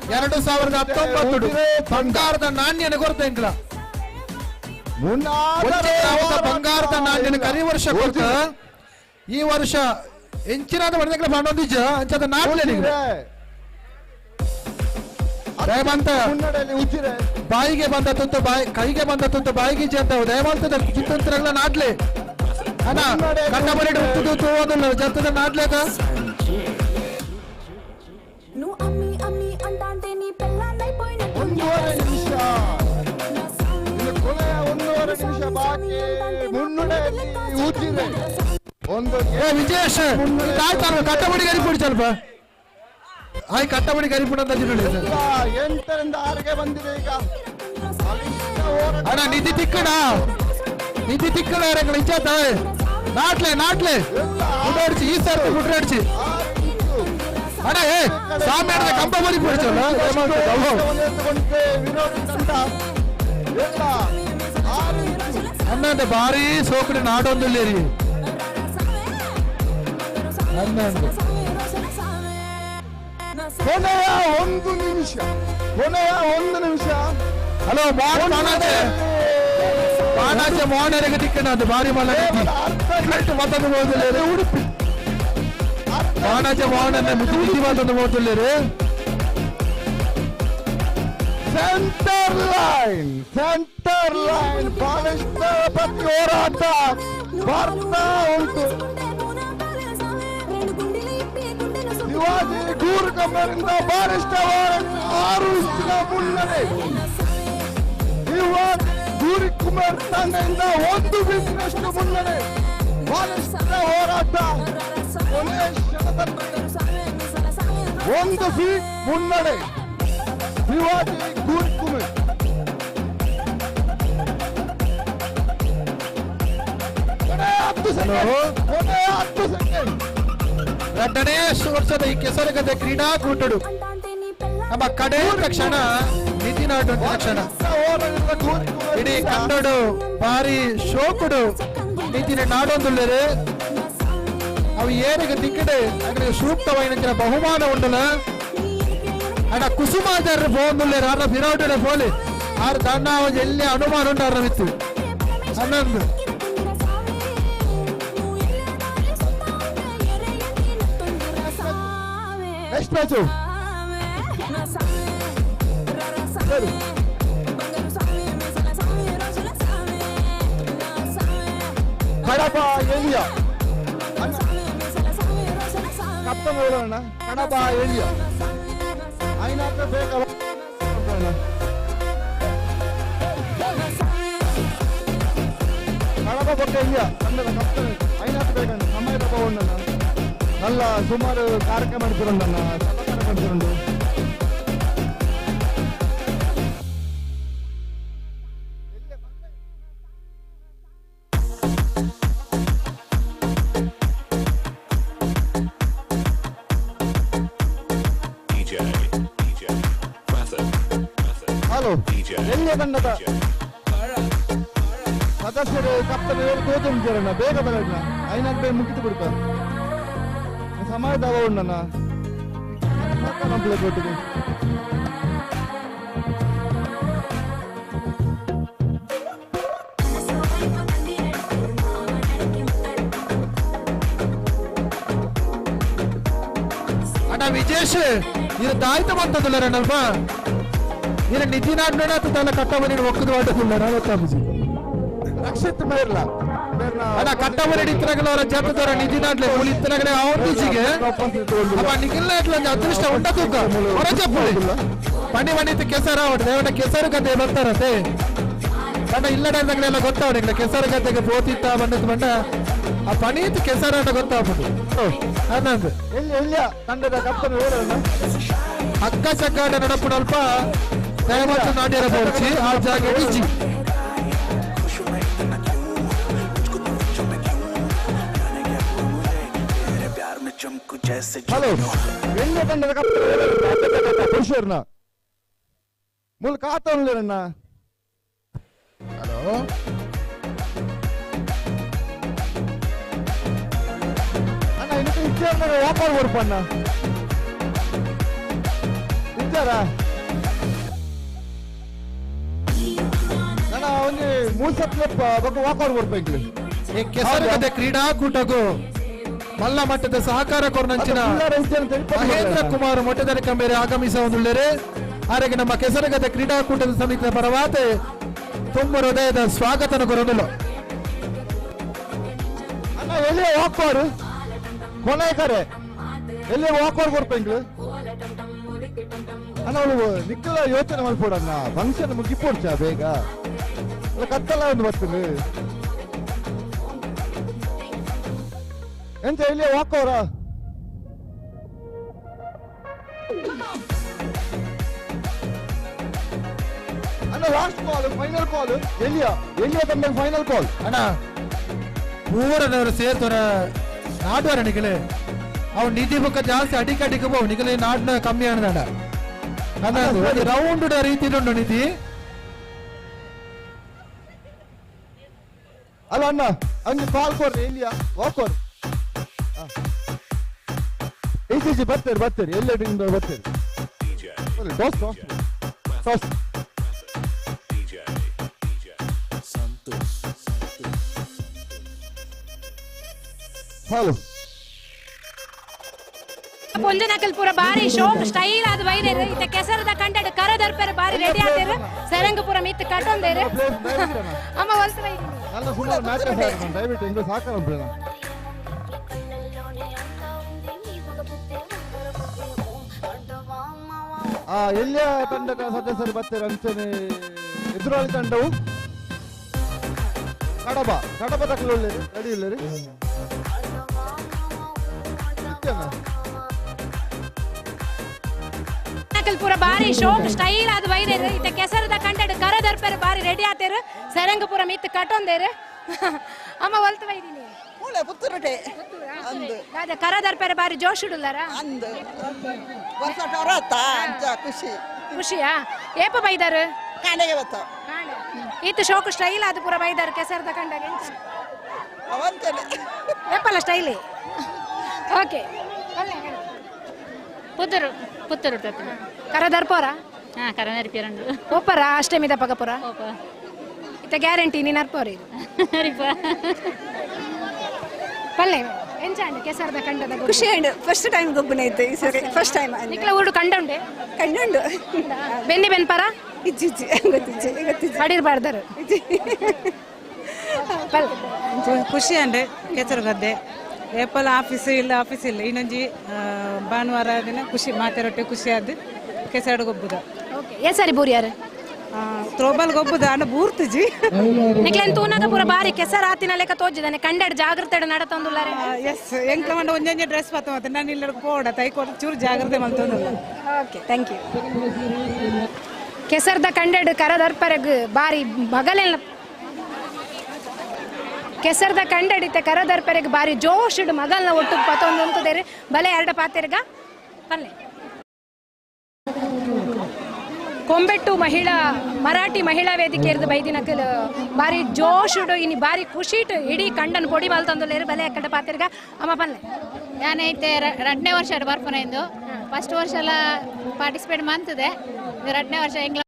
Speaker 9: 2019 ಬಂಗಾರದ ನಾಣ್ಯನ ಕೊರತೆ ಎಂಕ್ಲ ಬಂಗಾರದ ನಾಣ್ಯನ ಕರಿ ವರ್ಷ ಕೊರತ ಈ ವರ್ಷ ಎಂಚಿನಾದ ಬಡದಕ್ಕೆ ಮಾಡೋದಿಜ ಅಂಚದ ನಾಟ್ಲೆ ದಯಮಂತ ಬಾಯಿಗೆ ಬಂದ ತುತ್ತು ಕೈಗೆ ಬಂದ ತುತ್ತು ಬಾಯಿಗೆ ಅಂತ ದಯಮಂತದ ಚಿತ್ತಂತ್ರಗಳ ನಾಟ್ಲೆ ಅಣ್ಣ ಕಣ್ಣ ಬರೆಡು ತುತ್ತು ಓದಲ್ಲ ಜತ್ತದ ನಾಟ್ಲೇಕ ವಿಜಯೇಶ್ ಕಟ್ಟಬಡಿ ಗರಿಪುಡಿ ಸ್ವಲ್ಪ ಆಯ್ ಕಟ್ಟಬಡಿ ಗರಿಪುಡ ಅಂತ ನೋಡಿ
Speaker 13: 8ರಿಂದ 6ಗೆ ಬಂದಿದೆ ಈಗ
Speaker 9: ಅಣ್ಣ ನಿಧಿ ತಿಕ್ಕಣ ಇಚ್ಚಾತ ನಾಟ್ಲೆ ಮುಡ್ಡಾಡ್ಸಿ ಈ ಸರ್ ಮುಡ್ಡಾಡ್ಸಿ ಅಣ್ಣ ಸಾಮ್ಯ ಕಂಬ ಬರಿ ಬಿಡ್ಸಲ್ಲ ಅನ್ನಂದ ಭಾರಿ ಸೋಕಡಿ ನಾಡೊಂದಿಲ್ಲೇರಿ ಅನ್ನಂದು
Speaker 13: ಕೊನೆಯ ಒಂದು ನಿಮಿಷ
Speaker 9: ಹಲೋ ಮಾನಾಚೆ ಮೋಹನರಿಗೆ ದಿಕ್ಕಣ ಅದು ಭಾರಿ ಮಲ್ಲ ಮತ್ತೊಂದು ಹೋದಲ್ಲಿ ಉಡುಪಿ ಮಾನಾಚೆ ಮೋಹನ ಮುದ್ದಿ ಮತ್ತೊಂದು ಹೋದಲ್ಲಿ
Speaker 13: ಸೆಂಟರ್ ಲೈನ್ ಬಲಿಷ್ಠ ಪ್ರತಿ ಹೋರಾಟ ಬರ್ತಾ ಉಂಟು. ಶಿವಾಜಿ ಗೂರ್ಕಂಬರಿಂದ ಬಲಿಷ್ಠ ಹೋರಾಟ 6 ಇಂಚಿನ ಮುನ್ನಡೆ. ಶಿವಾಜಿ ಗೂರಿಕುಮಾರ್ ತಂಡದಿಂದ 1 ಬೀಸಿನಷ್ಟು ಮುನ್ನಡೆ. ಬಲಿಷ್ಠ ಹೋರಾಟ ಕೊನೆಯ ಕ್ಷಣದಲ್ಲಿ 1 ಫೀಟ್ ಮುನ್ನಡೆ. ಶಿವಾಜಿ ಗೂರಿಕುಮಾರ್ 10 ಸೆಕೆಂಡ್.
Speaker 9: 2ನೇ ವರ್ಷದ ಈ ಕೆಸರಗದ್ದೆ ಕ್ರೀಡಾಕೂಟರು ನಮ್ಮ ಕಡೆ ತಕ್ಷಣ ನಿಧಿ ನಾಡುವಂತ ಕ್ಷಣ ಇಡೀ ಕನ್ನಡ ಭಾರಿ ಶೋಕುಡು ನಿಧಿನ ನಾಡೊಂದುಳ್ಳರು ಅವು ಏನಿಗೆ ದಿಕ್ಕಡೆ ಅಂದ್ರೆ ಸೂಕ್ತವಾದ ಬಹುಮಾನ ಉಂಡಲ ಅಡ ಕುಸುಮಾಚಾರ್ಯ പോകുന്നുള്ളರು ಆರ ವಿರಾಟಡೆ പോലെ ಆರು ತನ್ನ ಎಲ್ಲಿ ಅನುಮಾನ ಉಂಟು ಆರ ಮಿತ್ತು ಹನ್ನೊಂದು
Speaker 13: ನೆಕ್ಸ್ಟ್ ಮ್ಯಾಚು ಕಡಬ ಏರಿಯಾ ಕಪ್ಪನ ಹೇಳೋಣ. ಕಡಬ ಏರಿಯಾ ಐನಾತ್ರ ಬೇಕಲ್ಲ ಕಡಬ ಬಗ್ಗೆ ಏರಿಯಾ ಕನ್ನಡ ಕಪ್ಪನ ಐನಾತ್ರ ಬೇಕಂತ ಸಮಯ ತಗೊಂಡ ನಲ್ಲ ಸುಮಾರು ಕಾರ್ಯಕ್ರಮ ಮಾಡ್ತಿರೋಣ ಸಭಾಕಾರ ಮಾಡ್ತಿರೋದು. ಹಲೋ ಎಲ್ಲಿಯ ತಂಡದ ಸದಸ್ಯರು ಕಪ್ಪನ ತೋತಿರೋಣ ಬೇಗ ಬರೋಣ ಐನಾದ್ರು ಮುಗಿತು ಬಿಡ್ತಾರೆ ಸಮಯ ತಗೊಂಡ ಕಂಪ್ಲೇಂಟ್ ಕೊಟ್ಟಿದೆ.
Speaker 9: ಅಣ್ಣ ವಿಜೇಶ್ ಇದು ದಾಯ್ತ ಬಂತದಲ್ಲ ನಲ್ಪ ನೀನು ನಿಧಿ ನಾಡ್ನೋಡ ತನ್ನ ಕಟ್ಟಮನಿ ಒಕ್ಕದು ಆಟದಿಲ್ಲ ರಾವತ್ತಾಬುಜಿ
Speaker 13: ರಕ್ಷಿತ್ ಮೇರ್ಲ
Speaker 9: ಅಣ್ಣ ಕಟ್ಟಮನಿ ಇತ್ತನಗಲವರ ಜಪದವರ ನಿಧಿ ನಾಡ್ಲೆ ಮೂಲ ಇತ್ತನಗಲೆ ಅವತ್ತಿಜಿಗೆ ಅಪ್ಪ ನಿಖಿಲ್ ನಾಡ್ಲ ಅದೃಷ್ಟ ಉಂಟ ತೂಕ ಹೊರ ಚಪ್ಪಲಿ ಪಣಿ ಮಣಿತ ಕೆಸರ ಹೊಡೆದೆ ಅವನ ಕೆಸರು ಗದ್ದೆ ಬರ್ತಾರಂತೆ ಅಣ್ಣ ಇಲ್ಲಡಗಳೆಲ್ಲ ಗೊತ್ತಾವಣಿಲ್ಲ ಕೆಸರು ಗದ್ದೆಗೆ ಪೋತಿತ್ತ ಬಂದದ್ದು ಬಂಡ ಆ ಪಣೀತ್ ಕೆಸರ ಅಂತ ಗೊತ್ತಾಗ್ಬೋದು ಅನ್ನಂದು
Speaker 13: ಎಲ್ಲಿ ತಂಡದ ಕಪ್ಪನ ಹೇಳೋಣ.
Speaker 9: ಅಕ್ಕ ಚಕ್ಕಾಟ ನಡಪು ನಲ್ಪ ದಯಮಾತು ನಾಡ್ಯರ ಬೋರ್ಚಿ ಆ ಜಾಗ ಇಜ್ಜಿ
Speaker 13: ಹಲೋ ಎಲ್ಲಿ ತಂಡದ ಕಪ್ಪನ ಪುರುಷರ್ನ ಮೂಲಕ ಆತವಣ್ಣ.
Speaker 9: ಹಲೋ
Speaker 13: ಅಣ್ಣ ಇನ್ನೂ ಇಚ್ಚಾರ ವ್ಯಾಪಾರ ಹೊರಪಣ್ಣ ಇಚ್ಚಾರ ಅಣ್ಣ ಒಂದು 3 ಸಪ್ಲ ಬಗ್ಗೆ ವ್ಯಾಪಾರ ಹೊರಬೇಕು.
Speaker 9: ಈ ಕೆಸರಗದ್ದೆ ಕ್ರೀಡಾಕೂಟಗೂ ಮಲ್ಲ ಮಟ್ಟದ ಸಹಕಾರ ಕೊರನಂಚಿನ ಮಹೇಂದ್ರ ಕುಮಾರ್ ಮೊಟ್ಟೆದರ ಕಂಬೇರೆ ಆಗಮಿಸುವುದುಳ್ಳರೆ ಆರೆಗೆ ನಮ್ಮ ಕೆಸರಗದ್ದೆ ಕ್ರೀಡಾಕೂಟದ ಸಮಿತಿಯ ಪರವಾತೆ ತುಂಬ ಹೃದಯದ ಸ್ವಾಗತನ ಕೊರಲು.
Speaker 13: ಅಣ್ಣ ಎಲ್ಲಿ ವಾಕೋರು ಕೊನೆ ಕರೆ ಎಲ್ಲಿ ವಾಕೋರು ಕೊಡ್ಬೇಕು ಅಣ್ಣ ಅವಳು ನಿಕ್ಕಲ ಯೋಚನೆ ಮಾಡ್ಬೋಡಣ್ಣ ಫಂಕ್ಷನ್ ಮುಗಿಪೋಡ್ಚ ಬೇಗ ಕತ್ತಲ್ಲ ಒಂದು ಬರ್ತದೆ ಎಂತ ಇಲ್ಲಿ ವಾಕೋರ ಅಣ್ಣ ಲಾಸ್ಟ್ ಕಾಲ್ ಫೈನಲ್ ಕಾಲ್ ಎಲ್ಲಿಯ ತಂಡ ಫೈನಲ್ ಕಾಲ್
Speaker 9: ಅಣ್ಣ ಪೂರನವರು ಸೇರ್ತವರ ನಾಡುವರ ನಿಖಲೆ ಅವ್ ನಿಧಿ ಬುಕ್ಕ ಜಾಸ್ತಿ ಅಡಿಕೆ ಬೋವು ನಿಖಲೆ ನಾಡ್ನ ಕಮ್ಮಿ ಅಣ್ಣ ರೌಂಡ್ ರೀತಿ ಉಂಟು ನಿಧಿ
Speaker 13: ಅಲ್ಲ ಅಣ್ಣ ಹಂಗೆ ಕಾಲ್ ಕೊಡ್ರಿ ಎಲ್ಲಿಯ ವಾಕೋರ್ ಈಚೀಚೆ ಬರ್ತೀರಿ ಎಲ್ಲೆಡಿಂದ ಬರ್ತೀರಿ ಟಾಸ್
Speaker 16: ಪುಂಜನಕಲ್ ಪೂರ ಬಾರಿ ಶೋಕ್ ಸ್ಟೈಲ್ ಆದ ಬೈದೇರು ಇತ್ತ ಕೆಸರದ ಕಂಡಡ ಕರದರ್ಪೆರ ಬಾರಿ ರೆಡಿ ಆದೇರು ಸರಂಗಪುರ ಮಿತ್ ಕಟ್ಟೊಂದೇರು ಅಮ್ಮ ವಲ್ಸರ
Speaker 13: നല്ല ഫുള്ള് മാച്ച് ആയിരുന്നു ദയവിട്ട് എന്തോ സാക്കണം പ്രിയ ಎಲ್ಲಿಯ ತಂಡದ ಸದಸ್ಯರು ಬರ್ತಾರೆ ಅಂಚನೆ ಎದುರಾಳಿ ತಂಡವು ಕಡಬ ತಗೊಳ್ಳಿ ರೆಡಿ ಇಲ್ಲರಿ
Speaker 16: ಪೂರ ಬಾರಿ ಶೋಕ್ ಸ್ಟೈಲ್ ಆದ ಬೈದೇರು ಇತ್ತ ಕೆಸರದ ಕಂಡಡ ಕರದರ್ಪೆರ ಬಾರಿ ರೆಡಿ ಆತೇರು ಸರಂಗಪುರ ಮಿತ್ ಕಟ್ಟೊಂದೇರು ಅಮ್ಮ ವಲ್ತ ಬೈದಿನಿ
Speaker 15: ಪುತ್ತೂರಟೆ
Speaker 16: ಕರದರ್ಪೆರ ಬಾರಿ ಜೋಶ್ ಇಡಲಾರ ಖುಷಿಯಾ ಏಪ ಬೈದಾರು
Speaker 15: ಕಾಂಡೆಗೆ ಬತ್ತ
Speaker 16: ಇತ್ತು ಶೋಕ್ ಸ್ಟೈಲ್ ಆದ ಪೂರ ಬೈದಾರು ಕೆಸರದ ಕಂಡಗೆ ಏಪಲ್ಲ ಸ್ಟೈಲಿ ಓಕೆ
Speaker 1: ಪುತ್ತೂರು
Speaker 16: ಕರದರ್ಪೋರ
Speaker 1: ಹಾಂ ಕರ ನೆರಪಿರಂಡು
Speaker 16: ಒಪ್ಪರ ಅಷ್ಟೇ ಮಿದ ಪಗಪುರ ಇತ್ತ ಗ್ಯಾರಂಟಿ ನೀನು ಅರ್ಪೋರಿ ಪಲ್ಲೆ ಎಂಚಾಂಡು ಕೆಸರದ ಕಂಡದ
Speaker 15: ಖುಷಿ ಆಂಡ್ ಫಸ್ಟ್ ಟೈಮ್ ಗೊಬ್ಬನ ಐತೆ ಈ ಸರಿ ಫಸ್ಟ್ ಟೈಮ್
Speaker 16: ನಿಕ್ಲ ಊರು ಕಂಡುಂಡೆ ಬೆನ್ನಿ ಬೆನ್ಪರ
Speaker 15: ಇಜ್ಜಿ ಗೊತ್ತಿಜ್ಜಿ
Speaker 16: ಅಡಿರ್ಬಾರ್ದಾರು
Speaker 21: ಖುಷಿ ಅಂದ್ರೆ ಕೆಸರು ಗದ್ದೆ ಏಪಲ್ ಆಫೀಸ್ ಇಲ್ಲ ಇನ್ನೊಂಜಿ ಭಾನುವಾರ ದಿನ ಖುಷಿ ಮಾತೆ ಖುಷಿ ಆದ ಕೆಸರು ಗೊಬ್ಬುದ
Speaker 16: ಏ ಸರಿ ಬೂರಿ ಯಾರು
Speaker 21: ತ್ರೋಬಲ್ ಗೊಬ್ಬುದ ಅನ್ನ ಬೂರ್ತಜಿ
Speaker 16: ನಿಕ್ಲೆನ್ ತೂನಗ ಪೂರ ಬಾರಿ ಕೆಸರ ಆತಿನ ಲೆಕ್ಕ ತೋಜಿದಾನೆ ಕಂಡಡ ಜಾಗ್ರತೆ ನಡತಂದುಲ್ಲಾರೆ
Speaker 21: ಎಸ್ ಎಂಕ್ಲ ಮಂಡ ಒಂಜೊಂಜೆ ಡ್ರೆಸ್ ಪತ್ತ ಮತ್ತೆ ನಾನು ಇಲ್ಲ ಕೋಡ ತೈಕೋಡ ಚೂರು ಜಾಗ್ರತೆ ಮಲ್ತಂದುಲ್ಲ
Speaker 16: ಓಕೆ ಥ್ಯಾಂಕ್ ಯು ಕೆಸರದ ಕಂಡಡ ಕರದರ್ಪರಗ್ ಬಾರಿ ಮಗಲೆಲ್ಲ ಕೆಸರದ ಕಂಡಡಿತೆ ಕರದರ್ಪರೆಗೆ ಬಾರಿ ಜೋಶಿಡ್ ಮಗಲ್ನ ಒಟ್ಟು ಪತ್ತೊಂದು ಅಂತದೇರಿ ಬಲೆ ಎರಡ ಪಾತೆರ್ಗ ಪಲ್ಲೆ ಕೊಂಬೆಟ್ಟು ಮರಾಠಿ ಮಹಿಳಾ ವೇದಿಕೆ ಇರ್ದು ಬೈದಿನಕಲ್ ಬಾರಿ ಜೋಶುಡು ಇನ್ನು ಬಾರಿ ಖುಷಿಟ್ ಇಡೀ ಕಂಡನ್ ಪೊಡಿ ಬಾಲ್ ತಂದುಲ್ಲೇರು ಬಲೆ ಎಕ್ಕಡ ಪಾತೆರ್ಗ ಅಮ್ಮ ಪಲ್ಲೆ
Speaker 1: ನಾನೈತೆ 2ನೇ ವರ್ಷ ಬರ್ಪನೆ ಇಂದು ಫಸ್ಟ್ ವರ್ಷ ಎಲ್ಲ ಪಾರ್ಟಿಸಿಪೇಟ್ ಮಾಡ್ತದೆ 2ನೇ ವರ್ಷ ಎಂಗ್ಲ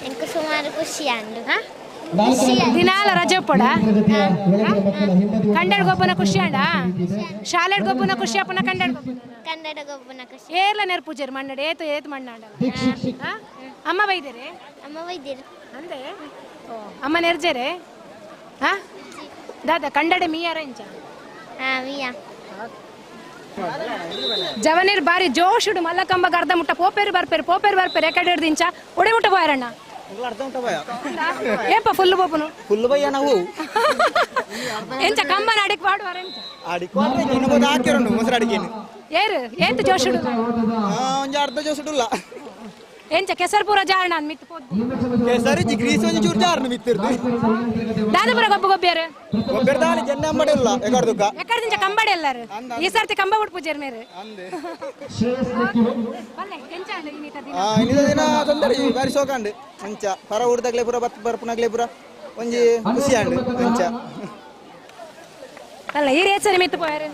Speaker 11: എനിക്ക് സുമാറ് ಖುಷಿಯಂಡು
Speaker 16: ದಿನಾಲ ರಜೆ ಪೊಡ ಕಂಡಡ ಗೊಬ್ಬನ ಖುಷಿ ಅಂಡ ಶಾಲೆಡ್ ಗೊಬ್ಬನ ಖುಷಿ ಅಪ್ಪನ
Speaker 11: ಕನ್ನಡ ಗೊಬ್ಬನ ಖುಷಿ
Speaker 16: ಏರ್ಲ ನೆರ್ ಪೂಜೆರ್ ಮಣ್ಣಡ ಏತು ಮಣ್ಣಾಂಡ ಅಮ್ಮ ಬೈದೇರೆ ಅಂದೆ ಅಮ್ಮ ನೆರ್ಜೆರೆ ಹಾ ದಾದ ಕಂಡಡ ಮೀಯಾರ ಇಂಚ
Speaker 11: ಮೀಯಾ
Speaker 16: ಜವನೇರ್ ಬಾರಿ ಜೋಶುಡು ಮಲ್ಲಕಂಬ ಅರ್ಧ ಮುಟ್ಟ ಪೋಪೇರು ಬರ್ಪೇರು ಎಕಡೆ ಹಿಡ್ದಿಂಚ ಒಡೆ ಮುಟ್ಟ ಹೋಯರಣ್ಣ ಏಪ ಫುಲ್ ಬೋಪನು
Speaker 8: ಫುಲ್ ಬಯ್ಯ ನಾವು
Speaker 16: ಎಂಚ ಕಂಬನ ಅಡಿಕ್ ಪಾಡುವಾರ ಎಂಚ
Speaker 8: ಅಡಿಕ್ ಪಾಡ್ರೆ ಇನ್ನೊಂದು ಹಾಕಿರೋನು ಮೊಸರು ಅಡಿಕೆನು
Speaker 16: ಏತು ಜೋಶುಡು
Speaker 8: ಒಂಜಿ ಅರ್ಧ ಜೋಸುಡುಲ್ಲ
Speaker 16: ಎಂಚ ಕೆಸರ್ ಪೂರ ಜಾರಣ ಮಿತ್
Speaker 8: ಕೆಸರು ಗ್ರೀಸ್ ಒಂಜಿ ಚೂರು ಜಾರಣ ಮಿತ್ತಿರ್ದು
Speaker 16: ದಾದಪುರ ಗೊಬ್ಬರ
Speaker 8: ಗೊಬ್ಬರ ದಾಳಿ ಜನ್ನ ಅಂಬಡಿಲ್ಲ ಎಕಡ್ದುಕ
Speaker 16: ಎಕಡ್ದಿಂಚ ಕಂಬಡಿ ಎಲ್ಲಾರು ಈ ಸರ್ತಿ ಕಂಬ ಬಿಟ್ಟು ಪೂಜೆರ್ ಮೇರೆ
Speaker 8: ಇನ್ನಿದ ದಿನ ತೊಂದರೆ ಬಾರಿ ಶೋಕಂಡು ಅಂಚ ಪರ ಊರ್ದಾಗ್ಲೇ ಪೂರ ಬರ್ಪುನಾಗ್ಲೇ ಪೂರ ಒಂಜಿ ಖುಷಿ ಅಂಡು ಅಂಚ
Speaker 16: ಅಲ್ಲ ಈ ರೇಚರಿ ಮಿತ್ ಪೋಯರು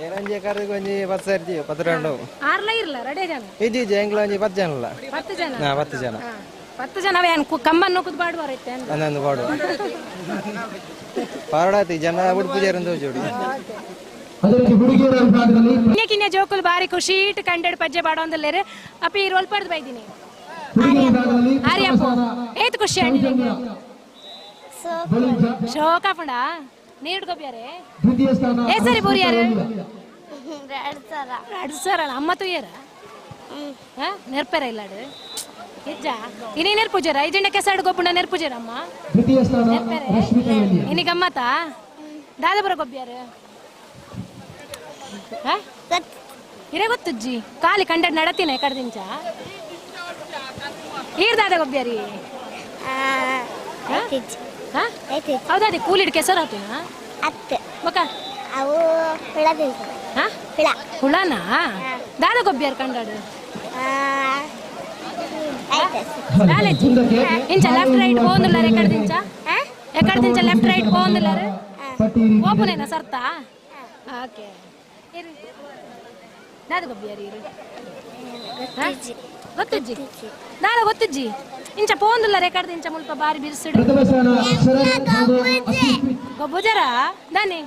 Speaker 17: ಏರಂಜೆ ಕರ್ದು ಒಂಜಿ 10 ಸರ್ತಿ 12
Speaker 16: ಆರ್ಲ ಇರ್ಲ ರೆಡಿ ಜನ
Speaker 17: ಇಜ್ಜಿ ಎಂಗ್ಲ ಒಂಜಿ 10 ಜನ ಇಲ್ಲ
Speaker 16: 10 ಜನ
Speaker 17: 10 ಜನ
Speaker 16: 10 ಜನ ಅವೇ ಕಂಬನ್ ನೋಕುದು ಬಾಡುವಾರ ಐತೆ
Speaker 17: ಅನ್ನೊಂದು ಬಾಡು ಪಾರಡಾತಿ ಜನ ಉಡ್ ಪೂಜಾರಿ ಅಂತ ಜೋಡಿ
Speaker 16: ಕಿನ್ಯ ಜೋಕುಲ್ ಬಾರಿ ಖುಷಿ ಇಟ್ ಕಂಡೆಡ್ ಪಜ್ಜೆ ಬಾಡೊಂದಲ್ಲೇರು ಅಪ್ಪಿ ರೋಲ್ ಪಡ್ದು ಬೈದಿನಿ ಆರ್ಯಪ್ಪ ಏತ್ ಖುಷಿ ಅಂಡಿ ಶೋಕ ಪುಂಡ ನೀಡ್ ಗೊಬ್ಬ್ಯಾರೆ ಏ ಸರಿ ಬೂರಿಯಾರು 2,000 ಅಮ್ಮ ತುಯ್ಯಾರ ನೆರ್ಪೆರ ಇಲ್ಲಾಡು ಹೆಜ್ಜ ಇನ್ನೇ ನೆರ್ಪೂಜಾರ 5 ಜನ ಕೆಸಾಡು ಗೊಬ್ಬುಂಡ ನೆರ್ಪೂಜಾರ ಅಮ್ಮ ನೆರ್ಪೆರೆ ಇನ್ನಿ ಗಮ್ಮತ್ತ ದಾದಪುರ ಗೊಬ್ಬ್ಯಾರು ಇರೇ ಗೊತ್ತಜ್ಜಿ ಕಾಲಿ ಕಂಡಡ್ ನಡತಿನ ಕಡ್ದಿಂಚ ಈರ್ ದಾದ ಗೊಬ್ಬ್ಯಾರಿ ಹೌದಾದಿ ಕೂಲಿಡ್ ಕೆಸರು ಹಾಕಿನ
Speaker 11: ಅತ್ತೆ
Speaker 16: ಬಕ
Speaker 11: ಅವು
Speaker 16: ಹುಳನಾ ದಾದ ಗೊಬ್ಬ್ಯಾರ ಕಂಡಾಡು ನಾಲೆಜ್ಜಿ ಇಂಚ ಲೆಫ್ಟ್ ರೈಟ್ పోందుల ఎక్కడిదించ ఎక్కడిదించ లెఫ్ట్ రైట్ పోందుల ఓపెనేనా ಸರ್ತಾ ಓಕೆ ನಾದು ಗಬ್ಬಿಯಾರಿ ಗೊತ್ತಿಜ್ಜಿ ನಾಳೆ ಗೊತ್ತಿಜ್ಜಿ ಇಂಚ పోందుల ఎక్కడిదించ ಮುಲ್ಪ ಬಾರಿ ಬಿರ್ಸಿಡು ಗೊಬ್ಬುಜರ ದಾನಿ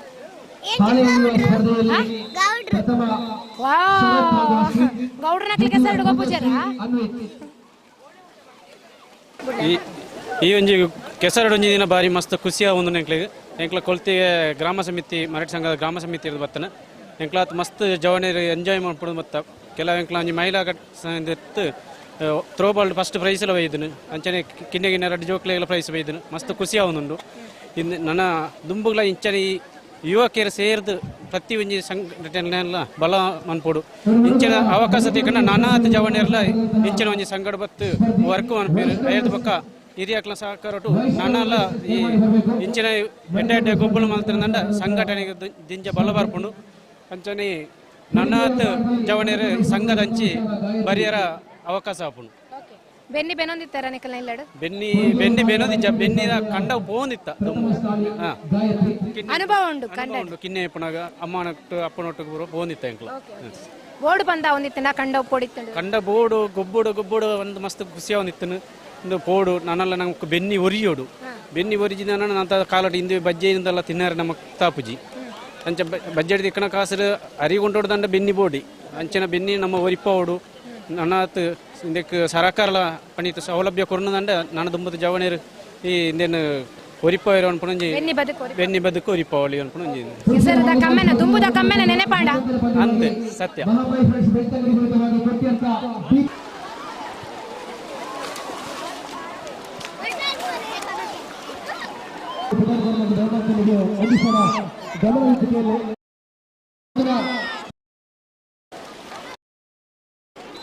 Speaker 16: ಗೌಡ್ರ ನಕ್ಲಿಗೆ ಸರ್ಡು ಗೊಬ್ಬುಜರ
Speaker 12: ಈ ಒಂಜಿ ಕೆಸರಡು ಒಂಜಿ ದಿನ ಬಾರಿ ಮಸ್ತ್ ಖುಷಿಯ ಒಂದು ಎಂಕ್ಲ ಕೊಲ್ತಿಗೆ ಗ್ರಾಮ ಸಮಿತಿ ಮರಾಠಿ ಸಂಘದ ಗ್ರಾಮ ಸಮಿತಿ ಇರೋದು ಬತ್ತನ ಎಂಕ್ಲಾತ್ ಮಸ್ತ್ ಜವನೇರು ಎಂಜಾಯ್ ಮಾಡ್ಬಿಡೋದು ಬತ್ತ ಕೆಲವು ಎಂಕ್ಲ ಒಂಜಿ ಮಹಿಳಾ ಇತ್ತು ಥ್ರೋಬಾಲ್ ಫಸ್ಟ್ ಪ್ರೈಸ್ ಎಲ್ಲ ಒಯ್ದನು ಅಂಚನೆ ಕಿನ್ನೆ ಗಿನ್ನೆ ರಡ್ಡು ಜೋಕ್ಲೆಲ್ಲ ಪ್ರೈಸ್ ಒಯ್ದನು ಮಸ್ತ್ ಖುಷಿಯ ಒಂದುಂಡು ಇನ್ನು ನನ್ನ ದುಂಬುಗಳ ಇಂಚನೆ ಯುವಕಿಯರು ಸೇರಿದು ಪ್ರತಿ ಒಂಜಿ ಸಂಘಟನೆಲ್ಲ ಬಲ ಮನ್ಪೋಡು ಇಂಚಿನ ಅವಕಾಶ ತಿಕ್ಕಂಡ ನಾನಾತ್ ಜವಣಿಯರ್ಲ ಇಂಚಿನ ಒಂಜಿ ಸಂಘಟ ಬತ್ತು ವರ್ಕ್ ಮನ್ಪೇರು ಐದು ಪಕ್ಕ ಹಿರಿಯಕ್ಲ ಸಹಕಾರಟು ನಾನಲ್ಲ ಈ ಇಂಚಿನ ಎಡ್ಡೆ ಗೊಬ್ಬಳು ಮಲ್ತಿರಂದ ಸಂಘಟನೆಗೆ ದಿಂಜ ಬಲ ಬರ್ಪುಂಡು ಅಂಚನೆ ನಾನಾತ್ ಜವಣಿಯರು ಸಂಘದ ಹಂಚಿ ಬರಿಯರ ಅವಕಾಶ ಆಪುಂಡು
Speaker 16: ಬೆನ್ನಿ ಬೆನೊಂದಿತ್ತಾರ ನಿಕಲ್ ಇಲ್ಲಡು
Speaker 12: ಬೆನ್ನಿ ಬೆನೊಂದಿಜ್ಜ ಬೆನ್ನಿದ ಕಂಡ ಪೋಂದಿತ್ತ
Speaker 16: ಅನುಭವ ಉಂಡು ಕಂಡ
Speaker 12: ಕಿನ್ನೆ ಪುನಗ ಅಮ್ಮನಟ್ಟು ಅಪ್ಪನೊಟ್ಟಿಗೆ ಬರೋ ಪೋಂದಿತ್ತ ಎಂಕ್ಲ
Speaker 16: ಬೋರ್ಡ್ ಬಂದ ಒಂದಿತ್ತನ ಕಂಡ ಪೋಡಿತ್ತು
Speaker 12: ಕಂಡ ಬೋರ್ಡು ಗೊಬ್ಬುಡು ಒಂದು ಮಸ್ತ್ ಖುಷಿಯ ಒಂದಿತ್ತನು ಒಂದು ಪೋಡು ನಾನೆಲ್ಲ ನಮ್ಗೆ ಬೆನ್ನಿ ಒರಿಯೋಡು ಬೆನ್ನಿ ಒರಿಜಿದ ನಂತ ಕಾಲಟ ಹಿಂದೆ ಬಜ್ಜೆಯಿಂದೆಲ್ಲ ತಿನ್ನಾರ ನಮಗೆ ತಾಪುಜಿ ಅಂಚ ಬಜ್ಜೆಡ್ ತಿಕ್ಕನ ಕಾಸರು ಅರಿಗೊಂಡೋಡು ದಂಡ ಬೆನ್ನಿ ಬೋಡಿ ಅಂಚನ ಬೆನ್ನಿ ನಮ್ಮ ಒರಿಪೋಡು ನನ್ನತ್ ಇದಕ್ಕೆ ಸರಕಾರಲ ಪಣಿತ ಸೌಲಭ್ಯ ಕೊರನದಂಡ ನಾನು ದುಂಬದ ಜವನೇರು ಈ ಇಂದೇನು ಒರಿಪೋಯಿರೋ ಅನ್ಪಣಂಜಿ ಬೆನ್ನಿ ಬದುಕು ಒರಿಪೋಳಿ ಅನ್ಪಣಂಜಿ
Speaker 16: ಕಮ್ಮೆನ ದುಂಬುದ ಕಮ್ಮೆನ ನೆನೆಪಾಂಡ
Speaker 12: ಅಂತೆ ಸತ್ಯ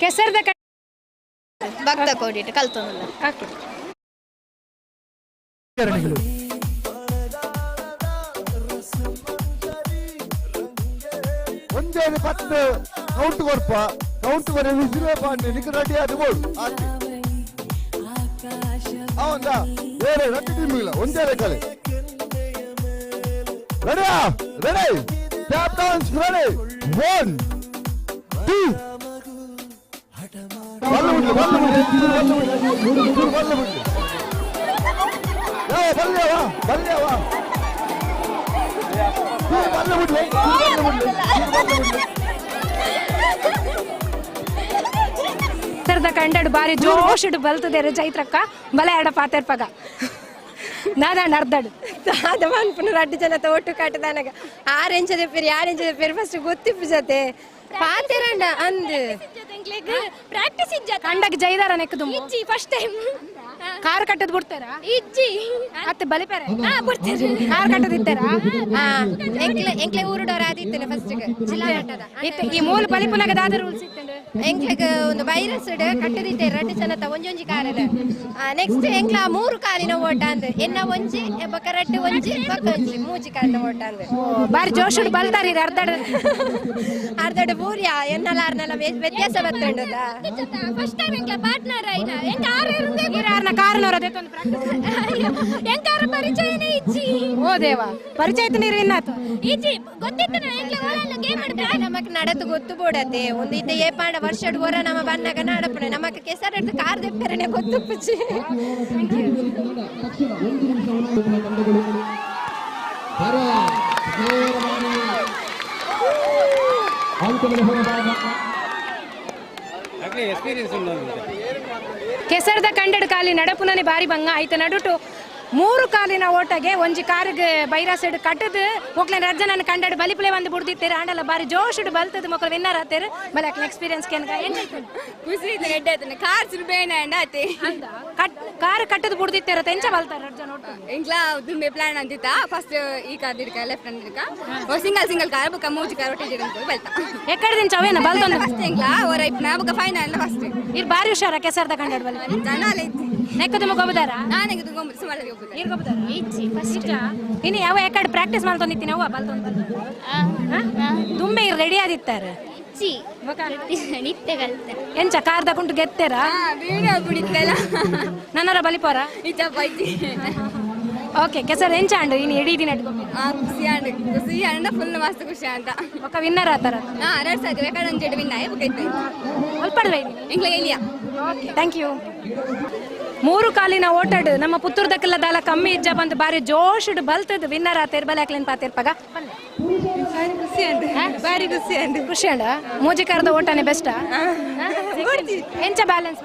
Speaker 16: ಕೆಸರದ
Speaker 2: ಭಕ್ತ ಕೋಡಿಟ್ಟು ಕಲ್ತೊಂದಿಲ್ಲ
Speaker 13: ಒಂದೇ ಪತ್ತು ಕೌಂಟ್ ಕೊಡ್ಪ ಕೌಂಟ್ ಬರೀ ವಿಸಿರೇ ಪಾಂಡೆ ನಿಕ್ಕ ರೆಡಿ ಅದು ಬೋಡು ಅವಂದ ಬೇರೆ ರಟ್ಟಿ ಟೀಮಿಲ್ಲ ಒಂದೇ ಕಲೆ ರೆಡಿಯಾ ರೆಡಿ ಕ್ಯಾಪ್ಟನ್ಸ್ ರೆಡಿ 1 2
Speaker 16: ಕಂಡಡು ಬಾರಿ ಜೋಶಿಡು ಬಲ್ತದೇರು ಚೈತ್ರಕ್ಕ ಬಲ ಎಡ ಪಾತೆರ್ಪಗ ನಾದಾಂಡ ಅರ್ಧಡು ಅದ ಮನ್ಪುನ ರಡ್ಡು ಜನತ ಒಟ್ಟು ಕಟ್ಟದಾನಾಗ 6 ಇಂಚದ ಪೇರಿ ಫಸ್ಟ್ ಗೊತ್ತಿಪ್ಪು ಜೊತೆ ಪಾತೆರಂಡ ಅಂದ್ ಪ್ರಾಕ್ಟೀಸ್ ಇಜ್ಜ ಕಂಡಕ್ಕೆ ಜೈದಾರ ನೆಕ್ಕದು ಇಜ್ಜಿ ಫಸ್ಟ್ ಟೈಮ್ ಕಾರ್ ಕಟ್ಟದ್ ಬಿಡ್ತಾರ ಇಜ್ಜಿ ಅತ್ತೆ ಬಲಿಪೇರೆ ಬಿಡ್ತಾರೆ ಕಾರ್ ಕಟ್ಟದಿತ್ತಾರ ಎಂಕ್ಲೆ ಊರುಡೋರ ಆದಿತ್ತೇನೆ ಫಸ್ಟ್ ಜಿಲ್ಲಾ ಮಟ್ಟದ ಈ ಮೂಲ ಬಲಿಪುನಗ ದಾದ ರೂಲ್ಸ್ ಇತ್ತಂಡು ಎಂಕ್ಲೆಗ ಒಂದು ವೈರಸ್ ಕಟ್ಟದಿತ್ತೆ ರಡ್ಡು ಜನತ ಒಂಜೊಂಜಿ ಕಾರಲ್ಲ ನೆಕ್ಸ್ಟ್ ಎಂಕ್ಲ 3 ಕಾಲಿನ ಓಟ ಅಂದ್ ಎನ್ನ ಒಂಜಿ ಬಕ ರಡ್ಡು ಒಂಜಿ ಬಕ ಒಂಜಿ ಮೂಜಿ ಕಾಲಿನ ಓಟ ಅಂದ್ ಬಾರಿ ಜೋಶುಡು ಬಲ್ತಾರಿ ಅರ್ಧಡ್ ಪೂರ್ಯ ಎನ್ನಲಾರ್ನೆಲ್ಲ ವ್ಯತ್ಯಾಸ ಬರ್ತಂಡದ ಫಸ್ಟ್ ಟೈಮ್ ಎಂಕ್ಲ ಪಾರ್ಟ್ನರ್ ಐನ ಎಂಕ ಆರ್ನ ಕಾರಣವರ ದೇತೊಂದು ಪ್ರಾಕ್ಟೀಸ್ ಎಂಕಾರ ಪರಿಚಯನೇ ಇಜ್ಜಿ ಓ ದೇವ ಪರಿಚಯ ನೀರು ಇನ್ನಾತು ಇಜ್ಜಿ ಗೊತ್ತಿತ್ತು ನಾ ಎಂಕ್ಲ ಓಲಲ್ಲ ಗೇಮ್ ಆಡ್ತಾ ನಮಕ್ ನಡತು ಗೊತ್ತು ಬೋಡತೆ ಒಂದು ಇದ್ದ ಏ ಪಾಂಡ ವರ್ಷಡ್ ವರ ನಮ್ಮ ಬನ್ನಗ ನಾಡಪನೆ ನಮಕ ಕೆಸರ ಎಡ್ದು ಕಾರ್ ದೆಪ್ಪರನೆ ಗೊತ್ತು ಪುಚ್ಚಿ ಕೆಸರದ ಕಂಡಡು ಕಾಲಿ ನಡಪುನನೆ ಬಾರಿ ಬಂಗ ಆಯ್ತು ನಡುಟು 3 ಕಾಲಿನ ಓಟಗೆ ಒಂಜಿ ಕಾರಿಗೆ ಬೈರಾ ಸೈಡ್ ಕಟ್ಟದು ಹೋಗ್ಲೆ ರಜ್ಜನ ಕಂಡಡು ಬಲಿಪುಲೆ ಒಂದು ಬುಡ್ದಿತ್ತೇರೆ ಆಂಡಲ್ಲ ಬಾರಿ ಜೋಶುಡು ಬಲ್ತದ ಮಕ್ಕಳು ವಿನ್ನರ್ ಆತೇರು ಬಲಕ್ ಎಕ್ಸ್ಪೀರಿಯನ್ಸ್ ಕೆನಗ ಹೆಂಗಾಯ್ತು
Speaker 4: ಖುಷಿ ಐತೆ ಎಡ್ಡೆ ಆಯ್ತು ಕಾರ್ ಸುಲ್ಬೇನ ಅಂಡಾತೆ
Speaker 16: ಕಾರ್ ಕಟ್ಟದು ಬುಡ್ದಿತ್ತೇರ ತೆಂಚ ಬಲ್ತಾರ ರಜ್ಜನ ಓಟ
Speaker 4: ಇಂಗ್ಲಾ ದುಂಬೆ ಪ್ಲಾನ್ ಅಂತಿತ್ತ ಫಸ್ಟ್ ಈ ಕಾರ್ ದಿಡ್ಕ ಲೆಫ್ಟ್ ಹ್ಯಾಂಡ್ ದಿಡ್ಕ ಸಿಂಗಲ್ ಕಾರ್ ಬುಕ್ಕ ಮೂಜಿ ಕಾರ್ ಒಟ್ಟಿಗೆ ಅಂತ ಬಲ್ತಾ
Speaker 16: ಎಕ್ಕಡೆ ದಿನ ಚವೇನ ಬಲ್ತೊಂದು
Speaker 4: ಫಸ್ಟ್ ಇಂಗ್ಲಾ ಓರ ಇಪ್ನ ಬುಕ್ಕ ಫೈನಲ್ ಫಸ್ಟ್
Speaker 16: ಇರ್ ಬಾರಿ ಹುಷಾರ ಕೆಸರದ ಕಂಡಡು ಬಲ್
Speaker 4: ಜನಾಲ ಐತಿ
Speaker 16: ನೆಕ್ಕದು ಮಗೋಬದಾರ
Speaker 4: ನಾನೇ ಗೊಂಬ ಸುಮಾರು
Speaker 16: ಇರ್ಗೋಬದಾರ ಇಚ್ಚಿ ಫಸ್ಟ್ ಇನ್ನು ಯಾವ ಎಕ್ಕಡೆ ಪ್ರಾಕ್ಟೀಸ್ ಮಾಡ್ತೊಂದಿತ್ತೀನಿ ಅವ್ವ ಬಲ್ತೊಂದು ದುಂಬೆ ರೆಡಿ ಆದಿತ್ತಾರೆ
Speaker 11: ಇಜ್ಜಿ ನಿತ್ಯ ಕಲ್ತೆ
Speaker 16: ಎಂಚ ಕಾರ್ ತಗೊಂಡು ಗೆತ್ತೇರಾ
Speaker 4: ವೀಡಿಯೋ ಬಿಡಿತ್ತಲ್ಲ
Speaker 16: ನನ್ನರ ಬಲಿಪೋರ ಓಕೆ ಕೆಸರ್ ಎಂಚ ಅಂಡು ಇನ್ನು ಎಡೀ ದಿನ
Speaker 4: ಖುಷಿ ಅಂಡ ಫುಲ್ ಮಸ್ತ್ ಖುಷಿ ಅಂತ
Speaker 16: ಒಕ್ಕ ವಿನ್ನರ್ ಆತರ
Speaker 4: 2 ಸಾರಿ ಬೇಕಾದ್ರೆ ಒಂದು ಜಡ್ ವಿನ್ ಆಯ್ ಬುಕೈತೆ
Speaker 16: ಒಲ್ಪಡ್ವೆ
Speaker 4: ಎಂಗ್ಲ ಎಲಿಯಾ
Speaker 16: ಓಕೆ ಥ್ಯಾಂಕ್ ಯು 3 ಕಾಲಿನ ಓಟಡ್ ನಮ್ಮ ಪುತ್ತೂರ್ದಕ್ಕೆಲ್ಲ ದಾಲ ಕಮ್ಮಿ ಇಜ್ಜ ಬಂದು ಬಾರಿ ಜೋಶಡ್ ಬಲ್ತದ ವಿನ್ನರ್ ಆತೇರ್ ಬಲೆ ಹಾಕ್ಲೇನ್ ಪಾತೇರ್ ಪಗ
Speaker 4: ಬಾರಿ ಖುಷಿ ಅಂಡ್
Speaker 16: ಖುಷಿ ಅಂಡ ಮೂಜಿಕಾರದ ಓಟನೆ ಬೆಸ್ಟ್ ಎಂಚ ಬ್ಯಾಲೆನ್ಸ್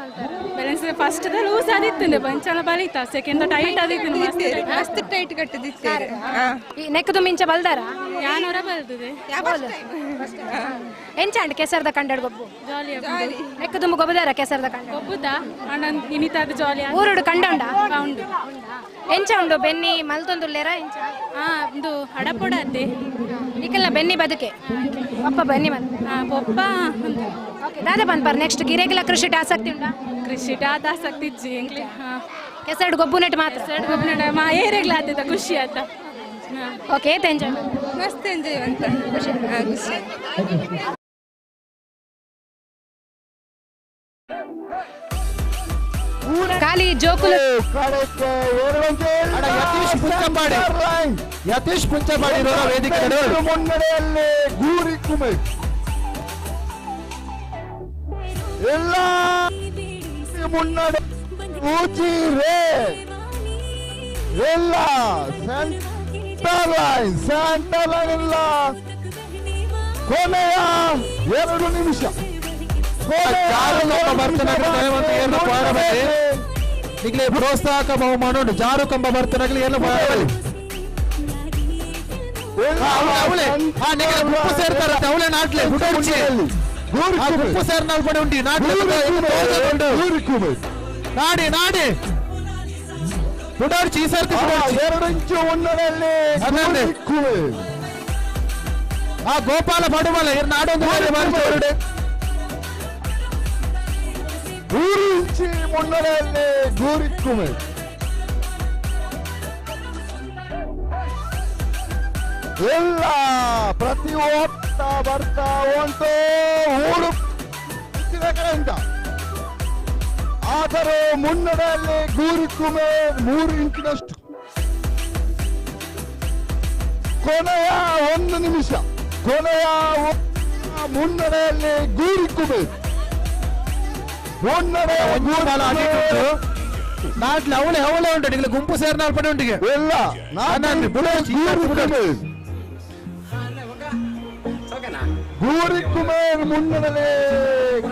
Speaker 5: ಬ್ಯಾಲೆನ್ಸ್ ಫಸ್ಟ್ ಲೂಸ್ ಆದಿತ್ತು ಪಂಚಲ ಬಲಿತ ಸೆಕೆಂಡ್ ಟೈಟ್ ಆದಿತ್ತು
Speaker 4: ಮಸ್ತ್ ಟೈಟ್ ಕಟ್ಟದಿತ್ತೇರೆ
Speaker 16: ನೆಕ್ಕದು ಮಿಂಚ ಬಲ್ದಾರ
Speaker 5: ಯಾನೂರ ಬಲ್ತದೆ
Speaker 16: ಎಂಚ ಅಂಡ್ ಕೆಸರ್ದ ಕಂಡಡ್ ಗೊಬ್ಬು
Speaker 5: ಜಾಲಿ
Speaker 16: ನೆಕ್ಕದು ಗೊಬ್ಬದಾರ ಕೆಸರ್ದ ಕಂಡ
Speaker 5: ಗೊಬ್ಬುದಾ ಅಣ್ಣ ಇನಿತಾಗ ಜಾಲಿ
Speaker 16: ಊರುಡು ಕಂಡ
Speaker 5: ಉಂಡು
Speaker 16: ಎಂಚ ಉಂಡು ಬೆನ್ನಿ ಮಲ್ತೊಂದುಲ್ಲೇರ ಎಂಚ
Speaker 5: ಒಂದು ಹಡಪೊಡ ಅದ್ದೆ
Speaker 16: ಈಕೆಲ್ಲ ಬೆನ್ನಿ ಬದುಕೆ ಪಪ್ಪ ಬೆನ್ನಿ ಬಂದು
Speaker 5: ಪಪ್ಪ
Speaker 16: ಓಕೆ ದಾದ ಬಂದ್ಬಾರ ನೆಕ್ಸ್ಟ್ ಗಿರೇಗಿಲ್ಲ ಕೃಷಿ ಆಸಕ್ತಿ ಉಂಟಾ
Speaker 5: ಕೃಷಿ ಆಸಕ್ತಿ ಇಜ್ಜಿ ಎಂಗ್ಲಿ
Speaker 16: ಕೆಸರ್ಡು ಗೊಬ್ಬು ನೆಟ್ ಮಾತ್ರ
Speaker 5: ಗೊಬ್ಬು ನೆಟ್ ಏರೆಗ್ಲ ಆದ ಖುಷಿ ಆತ
Speaker 16: ಓಕೆ ಎಂಜಾಯ್
Speaker 4: ಮಸ್ತ್ ಎಂಜಾಯ್ ಅಂತ ಖುಷಿ ಖುಷಿ
Speaker 16: ಖಾಲಿ ಜೋಕುಲು
Speaker 3: ಯತೀಶ್ ಪುಂಚಂಪಾಡಿ ವೇದಿಕೆ
Speaker 13: ಮುನ್ನಡೆಯಲ್ಲಿ ಗೂರಿ ಕುಮೆ ಎಲ್ಲ ಮುನ್ನಡೆ ಊಚಿರೇ ಎಲ್ಲ ಸೆಂಟರ್ ಲೈನ್ ಇಲ್ಲ ಕೊನೆಯ 2 ನಿಮಿಷ
Speaker 3: ಈಗಲೇ ಪ್ರೋತ್ಸಾಹಕ ಬಹುಮಾನ ಉಂಟು ಜಾರು ಕಂಬ ಬರ್ತನಾಗಲಿ ಏನು ಗುಂಪು ಸೇರ್ತಾರಂತೆ ಅವಳೇ ನಾಟ್ಲೆ ಗುಂಪು ಸೇರ್ ನಾಲ್ಪಡೆ ಉಂಟು ನಾಡಿ ನಾಡಿ ಬುಡಾಡ್ಚಿ ಈ ಸರ್ತಿ
Speaker 13: 2 ಇಂಚು ಮುನ್ನಡೆಯಲ್ಲಿ
Speaker 3: ಆ ಗೋಪಾಲ ಪಡುಮಲ ನಾಡೊಂದು
Speaker 13: 3 ಇಂಚಿ ಮುನ್ನಡೆಯಲ್ಲಿ ಗೂರಿ ಕುಮೆ ಎಲ್ಲ ಪ್ರತಿ ಓಟ ಬರ್ತಾ ಉಂಟು ಊರು ಕಡೆಯಿಂದ ಆದರೆ ಮುನ್ನಡೆಯಲ್ಲಿ ಗೂರಿ ಕುಮೆ 3 ಇಂಚಿನಷ್ಟು ಕೊನೆಯ 1 ನಿಮಿಷ ಕೊನೆಯ ಮುನ್ನಡೆಯಲ್ಲಿ ಗೂರಿ ಕುಮೆ
Speaker 3: ನಾಟ್ಲೆ ಅವಳೆ ಉಂಟು ನಿಗಲ ಗುಂಪು ಸೇರ್ನಾಲ್ಪಡೆ ಉಂಟಿಗೆ
Speaker 13: ಎಲ್ಲ ಗೂರಿ ಕುಮೇರ್ ಮುನ್ನಡಲೆ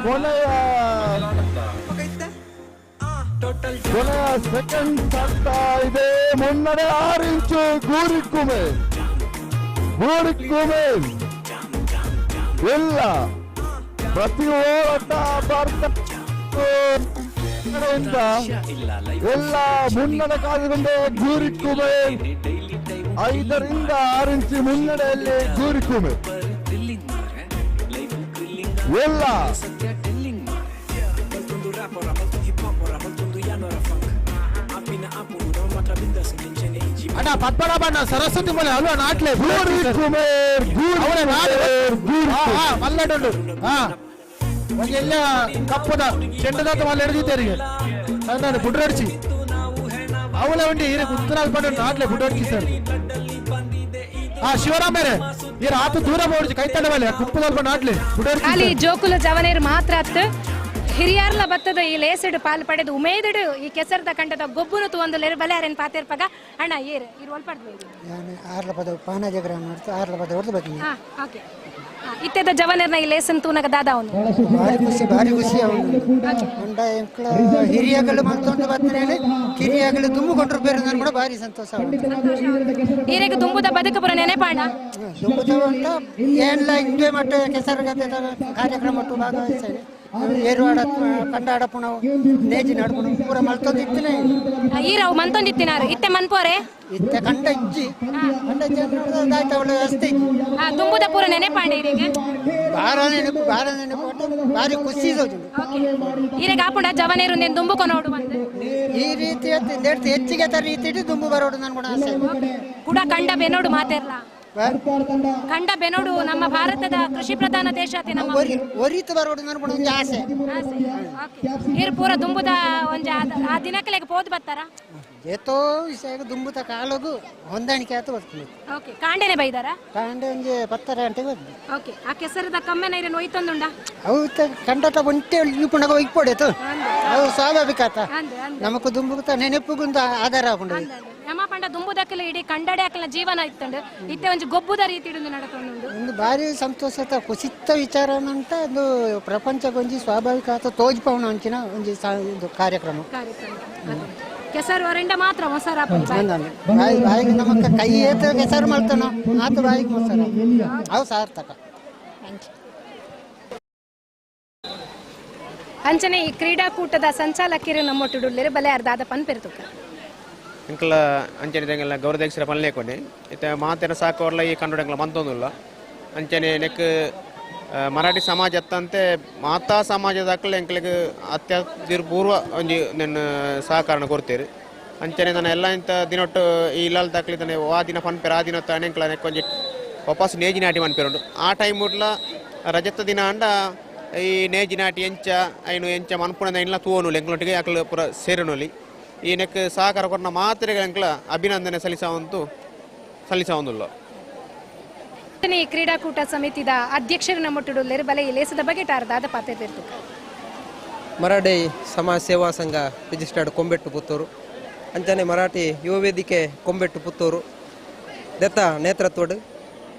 Speaker 13: ಕೊನೆಯ ಸೆಕೆಂಡ್ ಆಗ್ತಾ ಇದೆ ಮುನ್ನಡೆ 6 ಇಂಚು ಗೂರಿ ಕುಮೇರ್ ಎಲ್ಲ ಪ್ರತಿ ಓಟ ಎಲ್ಲ ಮುನ್ನಡೆ ಕಾದಿಕೊಂಡು ಗೂರಿ ಕುಮೇರ್ 5 ರಿಂದ 6 ಇಂಚು ಮುನ್ನಡೆಯಲ್ಲಿ ಗೂರಿ ಕುಮೇರ್ ಎಲ್ಲ
Speaker 3: ಅಣ್ಣ ಪದ್ಮನ ಬಣ್ಣ ಸರಸ್ವತಿ ಮಲೆ ಅಲ್ವಾ ನಾಟ್ಲೆ
Speaker 13: ಗೂರಿ ಕುಮೇರ್
Speaker 3: ಮಲ್ಲಡುಂಡು ಎಲ್ಲ ಕಪ್ಪದ ಚೆಂಡದಾತ ಮಲ್ಲ ಎಡ್ದಿದ್ದೇರಿಗೆ ನಾನು ಬುಡ್ರಡ್ಚಿ ಅವಳೆ ಉಂಡಿ ಈರೆ ಕುತ್ತನಾಲ್ ಪಂಡು ನಾಟ್ಲೆ ಬುಡ್ರಡ್ಚಿ ಸರ್ ಶಿವರಾಮ್ ಬೇರೆ ಈರ ಆತು ದೂರ ಬೋಡ್ಚಿ ಕೈತಂಡ ಮೇಲೆ ಕುಪ್ಪದಾಲ್ ಪಂಡು ನಾಟ್ಲೆ ಬುಡ್ರಡ್ಚಿ
Speaker 16: ಖಾಲಿ ಜೋಕುಲ ಜವನೇರು ಮಾತ್ರ ಅತ್ತು ಹಿರಿಯಾರ್ಲ ಬತ್ತದ ಈ ಲೇಸಡ್ ಪಾಲ್ ಪಡೆದು ಉಮೇದಡು ಈ ಕೆಸರದ ಕಂಡದ ಗೊಬ್ಬುನು ಒಂದು ಲೇರು ಬಲ್ಯಾರೇನ್ ಪಾತೇರ್ ಪಗ ಅಣ್ಣ ಏರ್ ಇರು ಒಲ್ಪಡ್ಬೇಕು
Speaker 18: ಆರ್ಲಪದವು ಪಾನಾಜೆ ಗ್ರಾಮ ಆರ್ಲಪದವು ಹೊರತು ಬಗ್ಗೆ
Speaker 16: ಓಕೆ ಇತ್ತೆದ ಜವನೇರ್ನ ಈ ಲೇಸನ್ ತೂನಗ ದಾದ ಅವನು
Speaker 18: ಭಾರಿ ಖುಷಿ ಅವನು ಅಂಡ ಎಂಕ್ಲ ಹಿರಿಯಗಳು ಮತ್ತೊಂದು ಬರ್ತನೆ ಕಿರಿಯಗಳು ತುಂಬಿಕೊಂಡ್ರು ಬೇರೆ ನಾನು ಕೂಡ ಭಾರಿ ಸಂತೋಷ
Speaker 16: ಈರೆಗೆ ತುಂಬುದ ಬದುಕು ಪುರ ನೆನೆಪಾಣ
Speaker 18: ತುಂಬುದ ಉಂಟ ಏನೆಲ್ಲ ಎಂಜಾಯ್ ಮಟ್ಟ ಕೆಸರಗದ್ದೆ ಕಾರ್ಯಕ್ರಮ ಭಾಗವಹಿಸಿದೆ ಏರು ಆಡ ಕಂಡ ಆಡಪುಣ ನೇಜಿ ನಡ್ಪುಣ ಪೂರ ಮಲ್ತೊಂದಿತ್ತಿನೇ
Speaker 16: ಈರವು ಮಂತೊಂದಿತ್ತಿನಾರು ಇತ್ತೆ ಮನ್ಪೋರೆ
Speaker 18: ಇತ್ತೆ ಕಂಡ ಇಜ್ಜಿ ಕಂಡ ಇಜ್ಜಿ ಅವಳು ಅಸ್ತಿ
Speaker 16: ತುಂಬುದ ಪೂರ ನೆನೆಪಾಂಡೆ ಈರೆಗೆ
Speaker 18: ಬಾರ ನೆನಪು ಭಾರಿ ಖುಷಿ ಇರೋದು
Speaker 16: ಈರೆಗೆ ಆಪುಂಡ ಜವನೇರು ನೀನು ದುಂಬುಕೊ ನೋಡು ಬಂದೆ
Speaker 18: ಈ ರೀತಿ ಹೆಚ್ಚಿಗೆ ತರ ರೀತಿ ದುಂಬು ಬರೋಡು ನಾನು ಕೂಡ ಆಸೆ
Speaker 16: ಕೂಡ ಕಂಡ ಬೆನೋಡು ಮಾತೇರ್ಲ ಖಂಡ ಬೆನೋಡು ನಮ್ಮ ಭಾರತದ ಕೃಷಿ ಪ್ರಧಾನ ದೇಶ ಆತಿ ನಮ್ಮ
Speaker 18: ಒರಿತು ಬರೋಡು ನನ್ಪುಣ ಒಂಜಿ ಆಸೆ
Speaker 16: ಇರು ಪೂರ ದುಂಬುದ ಒಂಜಿ ಆ ದಿನಕ್ಕೆ ಪೋದು ಬರ್ತಾರ
Speaker 18: ಏತೋ ವಿಷಯ ದುಂಬುತ ಕಾಲಗು ಹೊಂದಾಣಿಕೆ ಆಯ್ತು ಬರ್ತೀನಿ.
Speaker 16: ಓಕೆ ಕಾಂಡೆನೆ ಬೈದಾರ
Speaker 18: ಕಾಂಡೆ ಒಂಜಿ 10 ಗಂಟೆಗೆ ಬಂದು
Speaker 16: ಓಕೆ ಆ ಕೆಸರದ ಕಮ್ಮೆ ನೈರನ್ ಒಯ್ತೊಂದುಂಡ
Speaker 18: ಅವು ಕಂಡಟ ಒಂಟೆ ಇಪ್ಪುಣಗ ಇಪ್ಪೊಡೆತು ಅವು ಸ್ವಾಭಾವಿಕ ಆತ ನಮಕು ದುಂಬುಗುತ್ತ ನೆನಪುಗುಂದ ಆಧಾರ ಹಾಕೊಂಡು
Speaker 16: ಯಮ ಪಂಡ ದುಂಬುದಕ್ಕೆಲ್ಲ ಇಡೀ ಕಂಡಡೆ ಹಾಕಲ ಜೀವನ ಇತ್ತಂಡು ಇತ್ತೆ ಒಂಜಿ ಗೊಬ್ಬುದ ರೀತಿ ನಡಕೊಂಡು
Speaker 18: ಒಂದು ಭಾರಿ ಸಂತೋಷ ಕುಸಿತ ವಿಚಾರ ಅಂತ ಒಂದು ಪ್ರಪಂಚಗೊಂಜಿ ಸ್ವಾಭಾವಿಕ ಆತ ತೋಜ್ಪವನ ಅಂಚಿನ ಒಂಜಿ ಇದು ಕಾರ್ಯಕ್ರಮ
Speaker 16: ಕೆಸರು ಹೊರಿಂದ ಮಾತ್ರ ಮೊಸರ
Speaker 18: ಬಾಯಿಗೆ ನಮಕ್ಕ ಕೈ ಏತ ಕೆಸರು ಮಾಡ್ತಾನೋ ಆತ ಬಾಯಿಗೆ ಮೊಸರ ಅವು ಸಾರ್ಥಕ.
Speaker 16: ಅಂಚನೆ ಈ ಕ್ರೀಡಾಕೂಟದ ಸಂಚಾಲಕಿರು ನಮ್ಮೊಟ್ಟುಡುಲ್ಲೇರು ಬಲೆ ಅರ್ಧಾದ ಪನ್ ಪೆರುತುಕ
Speaker 19: ಇಂಕಲ ಅಂಚನೆ ಗೌರದೇಕ್ಷರ ಪನ್ಲೇಕೊಂಡೆ ಇತ್ತ ಮಾತೆನ ಸಾಕೋರ್ಲ ಈ ಕಂಡುಡೆಂಗ್ಲ ಮಂತೊಂದುಲ್ಲ ಅಂಚನೆ ನೆಕ್ ಮರಾಠಿ ಸಮಾಜ ಅತ್ತಂತೆ ಮಾತಾ ಸಮಾಜದಾಕಲೆ ಎಂಕ್ಲಿಗೆ ಅತ್ಯಂತ ಪೂರ್ವ ಒಂಜಿ ನನ್ನ ಸಹಕಾರನ ಕೊಡ್ತೀರಿ ಅಂಚನೆ ನಾನು ಎಲ್ಲ ಇಂಥ ದಿನೊಟ್ಟು ಈ ಇಲ್ಲಾಲ್ ತಾಕ್ಲಿ ತಾನೆ ಆ ದಿನ ಪನ್ಪೇರು ಆ ದಿನ ತಾನೆಂಕ್ಲ ನೆಕ್ಕೊಂಜಿ ವಾಪಸ್ ನೇಜಿ ನಾಟಿ ಪನ್ಪೇರುಂಡು ಆ ಟೈಮ್ ಉಟ್ಲ ರಜತ ದಿನ ಅಂಡ ಈ ನೇಜಿ ನಾಟಿ ಎಂಚ ಐನು ಎಂಚ ಮನ್ಪುಣದ ಇಲ್ಲ ತೂವನುಲಿ ಎಂಕ್ಲೊಟ್ಟಿಗೆ ಯಾಕಲು ಪೂರ ಸೇರನೊಲಿ ಈ ನೆಕ್ ಸಹಕಾರ ಕೊಟ್ಟ ಮಾತ್ರೆಗೆ ಎಂಕ್ಲ ಅಭಿನಂದನೆ ಸಲ್ಲಿಸವಂದುಲ್ಲ.
Speaker 16: ಈ ಕ್ರೀಡಾಕೂಟ ಸಮಿತಿದ ಅಧ್ಯಕ್ಷರು ನಮ್ಮೊಟ್ಟುಡುಲ್ಲೇರು ಬಲೆ ಇಲೇಸದ ಬಗ್ಗೆ ಟಾರ್ದಾದ ಪಾತೆ ತಿರ್ತು
Speaker 20: ಮರಾಠಿ ಸಮಾಜ ಸೇವಾ ಸಂಘ ರಿಜಿಸ್ಟರ್ಡ್ ಕೊಂಬೆಟ್ಟು ಪುತ್ತೂರು ಅಂಚನೆ ಮರಾಠಿ ಯುವ ವೇದಿಕೆ ಕೊಂಬೆಟ್ಟು ಪುತ್ತೂರು ದೆತ್ತ ನೇತೃತ್ವಡು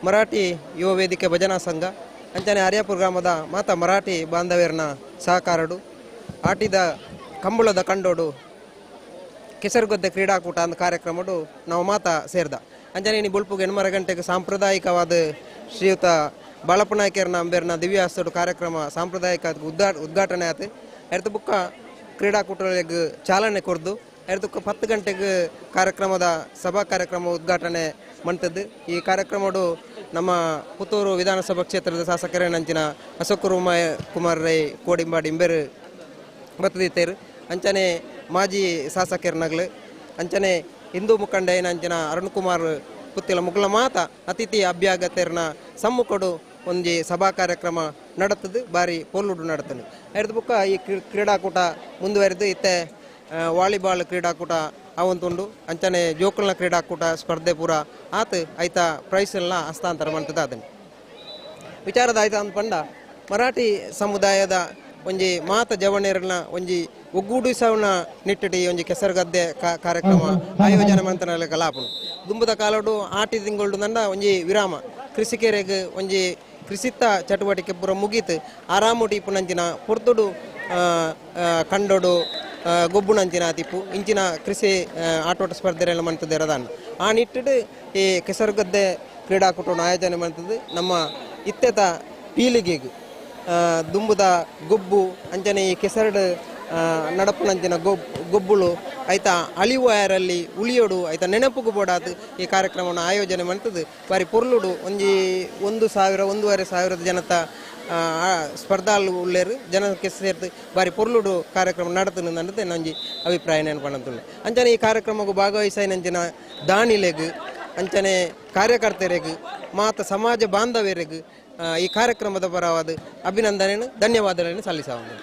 Speaker 20: ಮರಾಠಿ ಯುವ ವೇದಿಕೆ ಭಜನಾ ಸಂಘ ಅಂಚನೆ ಆರ್ಯಾಪುರ ಗ್ರಾಮದ ಮಾತ ಮರಾಠಿ ಬಾಂಧವ್ಯರನ್ನ ಸಹಕಾರಡು ಆಟಿದ ಕಂಬಳದ ಕಂಡೋಡು ಕೆಸರುಗದ್ದೆ ಕ್ರೀಡಾಕೂಟ ಅಂದ ಕಾರ್ಯಕ್ರಮಡು ನಾವು ಮಾತ ಸೇರ್ದ ಅಂಜನೆ ಬುಲ್ಪುಗೆ 8:30 ಗಂಟೆಗೆ ಸಾಂಪ್ರದಾಯಿಕವಾದ ಶ್ರೀಯುತ ಬಾಳಪ್ಪ ನಾಯ್ಕರ್ನ ಅಂಬೇರ್ನ ದಿವ್ಯಾಸ್ತೋಡು ಕಾರ್ಯಕ್ರಮ ಸಾಂಪ್ರದಾಯಿಕ ಉದ್ಘಾಟನೆ ಆಯ್ತು ಎರ್ದು ಬುಕ್ಕ ಕ್ರೀಡಾಕೂಟಗಳಿಗೆ ಚಾಲನೆ ಕೊಡ್ದು ಎರ್ದು 10 ಗಂಟೆಗೆ ಕಾರ್ಯಕ್ರಮದ ಸಭಾ ಕಾರ್ಯಕ್ರಮ ಉದ್ಘಾಟನೆ ಮಾಡ್ತದ್ದು ಈ ಕಾರ್ಯಕ್ರಮಡು ನಮ್ಮ ಪುತ್ತೂರು ವಿಧಾನಸಭಾ ಕ್ಷೇತ್ರದ ಶಾಸಕರೇನಂಚಿನ ಅಶೋಕ್ ಕುಮಾರ್ ರೈ ಕೋಡಿಂಬಾಡಿ ಇಂಬೇರು ಬತ್ತದಿತ್ತೇರು ಅಂಚನೆ ಮಾಜಿ ಶಾಸಕರನಗಳು ಅಂಚನೆ ಹಿಂದೂ ಮುಖಂಡ ಏನಂಚಿನ ಅರುಣ್ ಕುಮಾರ್ ಪುತ್ತಿಲ ಮುಗ್ಲ ಮಾತ ಅತಿಥಿ ಅಭ್ಯಾಗತರನ ಸಮ್ಮುಖಡು ಒಂಜಿ ಸಭಾ ಕಾರ್ಯಕ್ರಮ ನಡತದು ಬಾರಿ ಪೊಲ್ಲುಡು ನಡತದೆ ಎರ್ದು ಬುಕ್ಕ ಈ ಕ್ರೀಡಾಕೂಟ ಮುಂದುವರೆದು ಇತ್ತೆ ವಾಲಿಬಾಲ್ ಕ್ರೀಡಾಕೂಟ ಅವಂತುಂಡು ಅಂಚನೆ ಜೋಕುಲ್ನ ಕ್ರೀಡಾಕೂಟ ಸ್ಪರ್ಧೆ ಪೂರ ಆತ ಐತ ಪ್ರೈಸ್ನ ಹಸ್ತಾಂತರ ಮಾಡ್ತದೆ ಅದನ್ನು ವಿಚಾರದ ಆಯ್ತು ಅಂದ್ ಪಂಡ ಮರಾಠಿ ಸಮುದಾಯದ ಒಂಜಿ ಮಾತ ಜವಣೆರ್ನ ಒಂಜಿ ಒಗ್ಗೂಡಿಸವನ ನಿಟ್ಟಿಟ್ಟು ಒಂಜಿ ಕೆಸರುಗದ್ದೆ ಕಾರ್ಯಕ್ರಮ ಆಯೋಜನೆ ಮಂತನ ಕಲಾಪನು ದುಂಬುದ ಕಾಲಡು ಆಟಿ ತಿಂಗಳು ನಂಡ ಒಂಜಿ ವಿರಾಮ ಕೃಷಿಕೆರೆಗೆ ಒಂಜಿ ಕೃಷಿತ್ತ ಚಟುವಟಿಕೆ ಪೂರ ಮುಗೀತು ಆರಾಮುಟಿ ಇಪ್ಪುನಂಚಿನ ಪೊರ್ತುಡು ಕಂಡೋಡು ಗೊಬ್ಬುನಂಚಿನ ತಿಪ್ಪು ಇಂಚಿನ ಕೃಷಿ ಆಟೋಟ ಸ್ಪರ್ಧೆಲ್ಲ ಮಾಡ್ತದೆ ರದಾನ ಆ ನಿಟ್ಟಿಡು ಈ ಕೆಸರುಗದ್ದೆ ಕ್ರೀಡಾಕೂಟವನ್ನು ಆಯೋಜನೆ ಮಾಡ್ತದೆ ನಮ್ಮ ಇತ್ತೆತ ಪೀಳಿಗೆಗೆ ದುಂಬುದ ಗೊಬ್ಬು ಅಂಚನೆ ಈ ಕೆಸರಡು ನಡಪುನಂಚಿನ ಗೊಬ್ಬುಳು ಆಯ್ತಾ ಅಳಿವಾಯರಲ್ಲಿ ಉಳಿಯೋಡು ಆಯ್ತಾ ನೆನಪುಗೂ ಬೋಡಾತು ಈ ಕಾರ್ಯಕ್ರಮವನ್ನು ಆಯೋಜನೆ ಮಾಡ್ತದೆ ಬಾರಿ ಪೊರ್ಲುಡು ಒಂಜಿ 1,000-1,500 ಜನತ ಸ್ಪರ್ಧಾಲು ಉಳ್ಳೇರು ಜನಕ್ಕೆ ಸೇರ್ತು ಬಾರಿ ಪೊರ್ಲುಡು ಕಾರ್ಯಕ್ರಮ ನಡತನು ಅನ್ನೋದೇ ನಂಜಿ ಅಭಿಪ್ರಾಯ ನೆನಪಂತುಳ್ಳೆ ಅಂಚನೆ ಈ ಕಾರ್ಯಕ್ರಮಕ್ಕೂ ಭಾಗವಹಿಸಿನಂಚಿನ ದಾನಿಲೆಗು ಅಂಚನೆ ಕಾರ್ಯಕರ್ತರೆಗು ಮಾತ ಸಮಾಜ ಬಾಂಧವ್ಯರೆಗು ಈ ಕಾರ್ಯಕ್ರಮದ ಪರವಾದ ಅಭಿನಂದನೆ ಧನ್ಯವಾದಗಳನ್ನು ಸಲ್ಲಿಸಬಹುದು.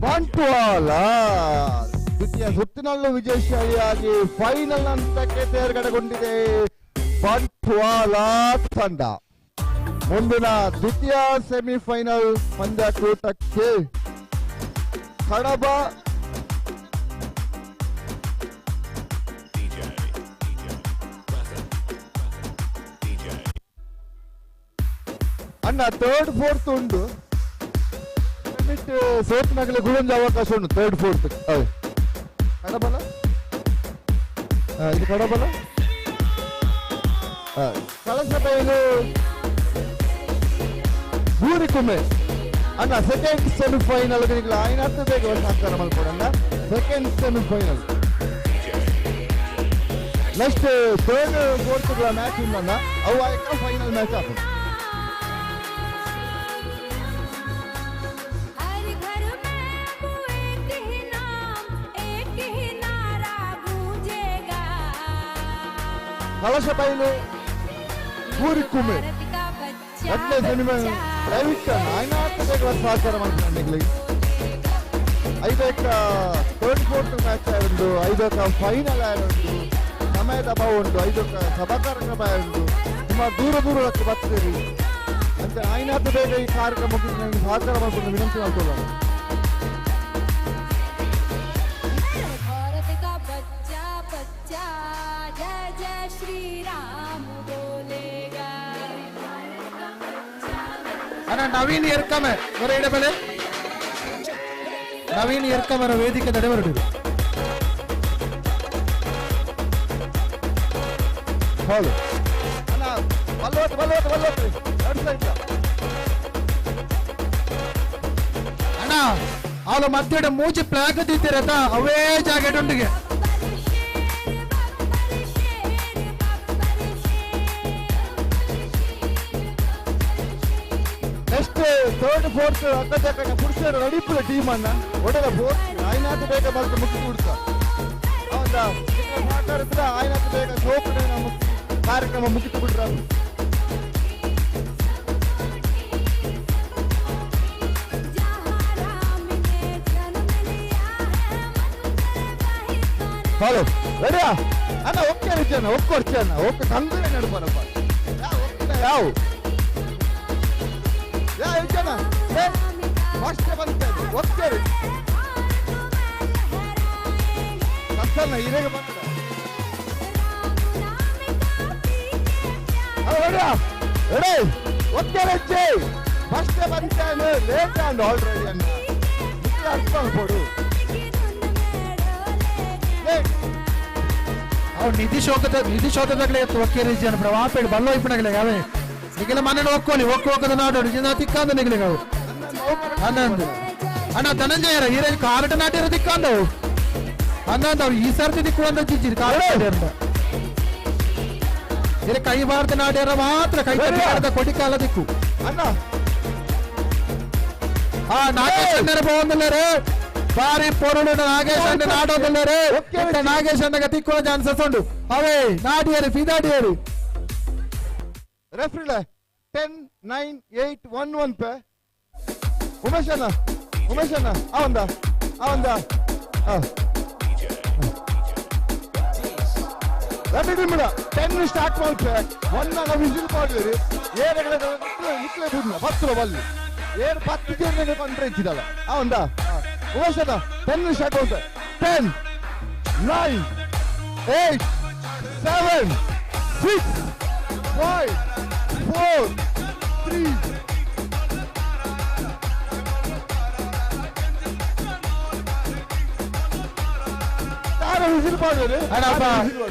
Speaker 13: ಬಂಟ್ವಾಳ ದ್ವಿತೀಯ ಸುತ್ತಿನಲ್ಲೂ ವಿಜಯಶಾಲಿಯಾಗಿ ಫೈನಲ್ ಹಂತಕ್ಕೆ ತೇರ್ಗಡೆಗೊಂಡಿದೆ ಬಂಟ್ವಾಳ ತಂಡ. ಮುಂದಿನ ದ್ವಿತೀಯ ಸೆಮಿಫೈನಲ್ ಪಂದ್ಯಾಕೂಟಕ್ಕೆ ಕಡಬ ಅಣ್ಣ 3rd 4th ಉಂಟು ಸೋತ್ನಾಗಲೇ ಗುರುಂಜ ಅವಕಾಶ ಉಂಟು 3rd 4th ಕಡಬಲ ಇದು ಕಡಬಲ ಕಳಸ ಇದು ಗೂರಿಕೊಮ್ಮೆ ಅಣ್ಣ ಸೆಕೆಂಡ್ ಸೆಮಿಫೈನಲ್ ಐನತ್ತು ಬೇಗ ಸಾಕಾರ ಮಾಡ್ಕೊಡಣ್ಣ second semifinal next 3rd 4th match ಉಂಟಣ್ಣ ಅವು ಆಯ್ತು ಫೈನಲ್ ಮ್ಯಾಚ್ ಆಗ್ತದೆ. ಕಳಶಬೈಲು ಗೂರಿಕ್ಕುಮೆ ಅಟ್ಲೆ ಸಿನಿಮಾ ದಯವಿಟ್ಟು ನಾಯನಾಥ ಸಹಕಾರ ಮಾಡ್ಕೊಂಡು ಐದಕ್ಕ 34th ಮ್ಯಾಚ್ ಆಯುಂಡು ಐದಕ್ಕ ಫೈನಲ್ ಆಯುಂಡು ಸಮಯದ ಅಭಾವ ಉಂಟು ಐದಕ್ಕ ಸಭಾಕಾರಕ ಭಯ ಉಂಟು ಸುಮಾರು ದೂರಕ್ಕೆ ಬರ್ತೀರಿ ಅಂತ ನಾಯನಾಥ ಬೇಗ ಈ ಕಾರ್ಯಕ್ರಮಕ್ಕೆ ಸಹಕಾರ ಮಾಡ್ಕೊಂಡು ವಿನಂತಿ ಮಾಡ್ಕೊಳ್ಳೋಣ.
Speaker 3: ಅಣ್ಣ ನವೀನ್ ಎರ್ಕಮೆ ಹೊರ ಇಡಬೇಳೆ ನವೀನ್ ಎರ್ಕಮರ ವೇದಿಕೆ ತಡೆ ಹೊರಟಿದೆ.
Speaker 13: ಹೌದು
Speaker 3: ಅಣ್ಣ ಅವಳ ಮಧ್ಯೆ ಮೂಚಿ ಪ್ಲಾಕ್ ತಿಂತೀರತ್ತ ಅವೇ ಜಾಕೆಟ್ ಉಂಟಿಗೆ
Speaker 13: ನೆಕ್ಸ್ಟ್ 3rd 4th ಅಕ್ಕಜಕ್ಕ ಪುರುಷರು ನಡಿಪುರ ಟೀಮ್ ಅನ್ನ ಒಡೆದ ಫೋರ್ತ್ ಆಯ್ನಾಥ ಬೇಗ ಬಂದು ಮುಗಿಸಿ ಬಿಡ್ತ ಹೌದ ಮಾತಾಡಿದ್ರೆ ಆಯ್ನಾಥ ಬೇಗ ಸೋಕಡೆ ನಮ್ಮ ಕಾರ್ಯಕ್ರಮ ಮುಗಿತು ಬಿಡ್ರ. ಹಲೋ ರೆಡಿಯಾ ಅಣ್ಣ ಒಪ್ಪಿನ ಒಪ್ಕೊಡ್ತೇನೆ ಒಪ್ಪಿ ತಂದ್ರೆ ನಡ್ಬಾರಪ್ಪ ಯಾವ ಜನ ಫಸ್ಟ್ ಬಂದ್ತೇನೆ ಒಪ್ತೇರಿ ಕತ್ತಲ್ಲ ಹಿರೇಗೆ ಬಂದ ರೆಡಿ ಒಪ್ತೇನೆ ಫಸ್ಟ್ ಬಂತೇನೆ ಲೇಟ್ ಆಂಡ್ ಆಲ್ರೆಡಿ ಅನ್ನ ಅರ್ಥ ಕೊಡು
Speaker 3: ಅವ್ರು ನಿಧಿ ಶೋಧದಾಗಲೇ ಒಕ್ಕೇರಿ ಜನ ಪ್ರವಾಪೇಡ್ ಬಲ್ಲೋ ಇಪ್ಪಣಾಗಲೇ ಯಾವೇ ನಿಗಲ ಮನೆ ಒಕ್ಕೋಲಿ ಒಕ್ಕದ ನಾಡೋಡು ಜನ ತಿಕ್ಕಾಂದ ನಿಗಲಿಗೆ ಅವು ಹನ್ನೊಂದು ಅಣ್ಣ ಧನಂಜಯರ ಹೀರ ಕಾರಟ ನಾಟ್ಯರ ದಿಕ್ಕಾಂದವು ಹನ್ನೊಂದು ಅವ್ರು ಈ ಸರ್ತಿ ದಿಕ್ಕು ಅಂತ ಚಿಚ್ಚಿರಿ ಕಾರಟ ಇಲ್ಲಿ ಕೈ ಭಾರತ ನಾಟ್ಯರ ಮಾತ್ರ ಕೈ ಭಾರತ ಕೊಡಿಕಾಲ ದಿಕ್ಕು
Speaker 13: ಅಣ್ಣ
Speaker 3: ನಾಗೇಶ್ ಅಣ್ಣರ ಹೋಗಂದಿಲ್ಲರೇ ಬಾರಿ ಪೊರಡು ನಾಗೇಶ್ ಅಣ್ಣ ನಾಡೋದಿಲ್ಲರೇ ನಾಗೇಶ್ ಅಣ್ಣಗೆ ತಿಕ್ಕುವ ಚಾನ್ಸಸ್ ಉಂಟು ಅವೇ ನಾಡಿಯರು ಫಿದಾಡಿಯರು
Speaker 13: ರೆಫ್ರಿಲೆ 10-9-8-1-1 ಪೇ ಉಮೇಶ್ ಅಣ್ಣ ಅವಂದ ರೆಫ್ರಿ ಬಿಡ 10 ಸ್ಟಾರ್ಟ್ ಮಾಡ್ಪೆ 1 ವಿಸಿಲ್ ಮಾಡಿರಿ ಏರಗಳ ನಿಕ್ಲೆ ಬಿಡ್ನ ಬತ್ತರು ಬಲ್ಲಿ ಏರ್ 10 ಜನರಿಗೆ ಕೊಂಡ್ರೆ ಇಚ್ಚಿದಲ್ಲ ಅವಂದ ಉಮೇಶ್ ಅಣ್ಣ 10 ಸ್ಟಾರ್ಟ್ ಮಾಡ್ಪೆ 10 9 8 7 6 5 4 3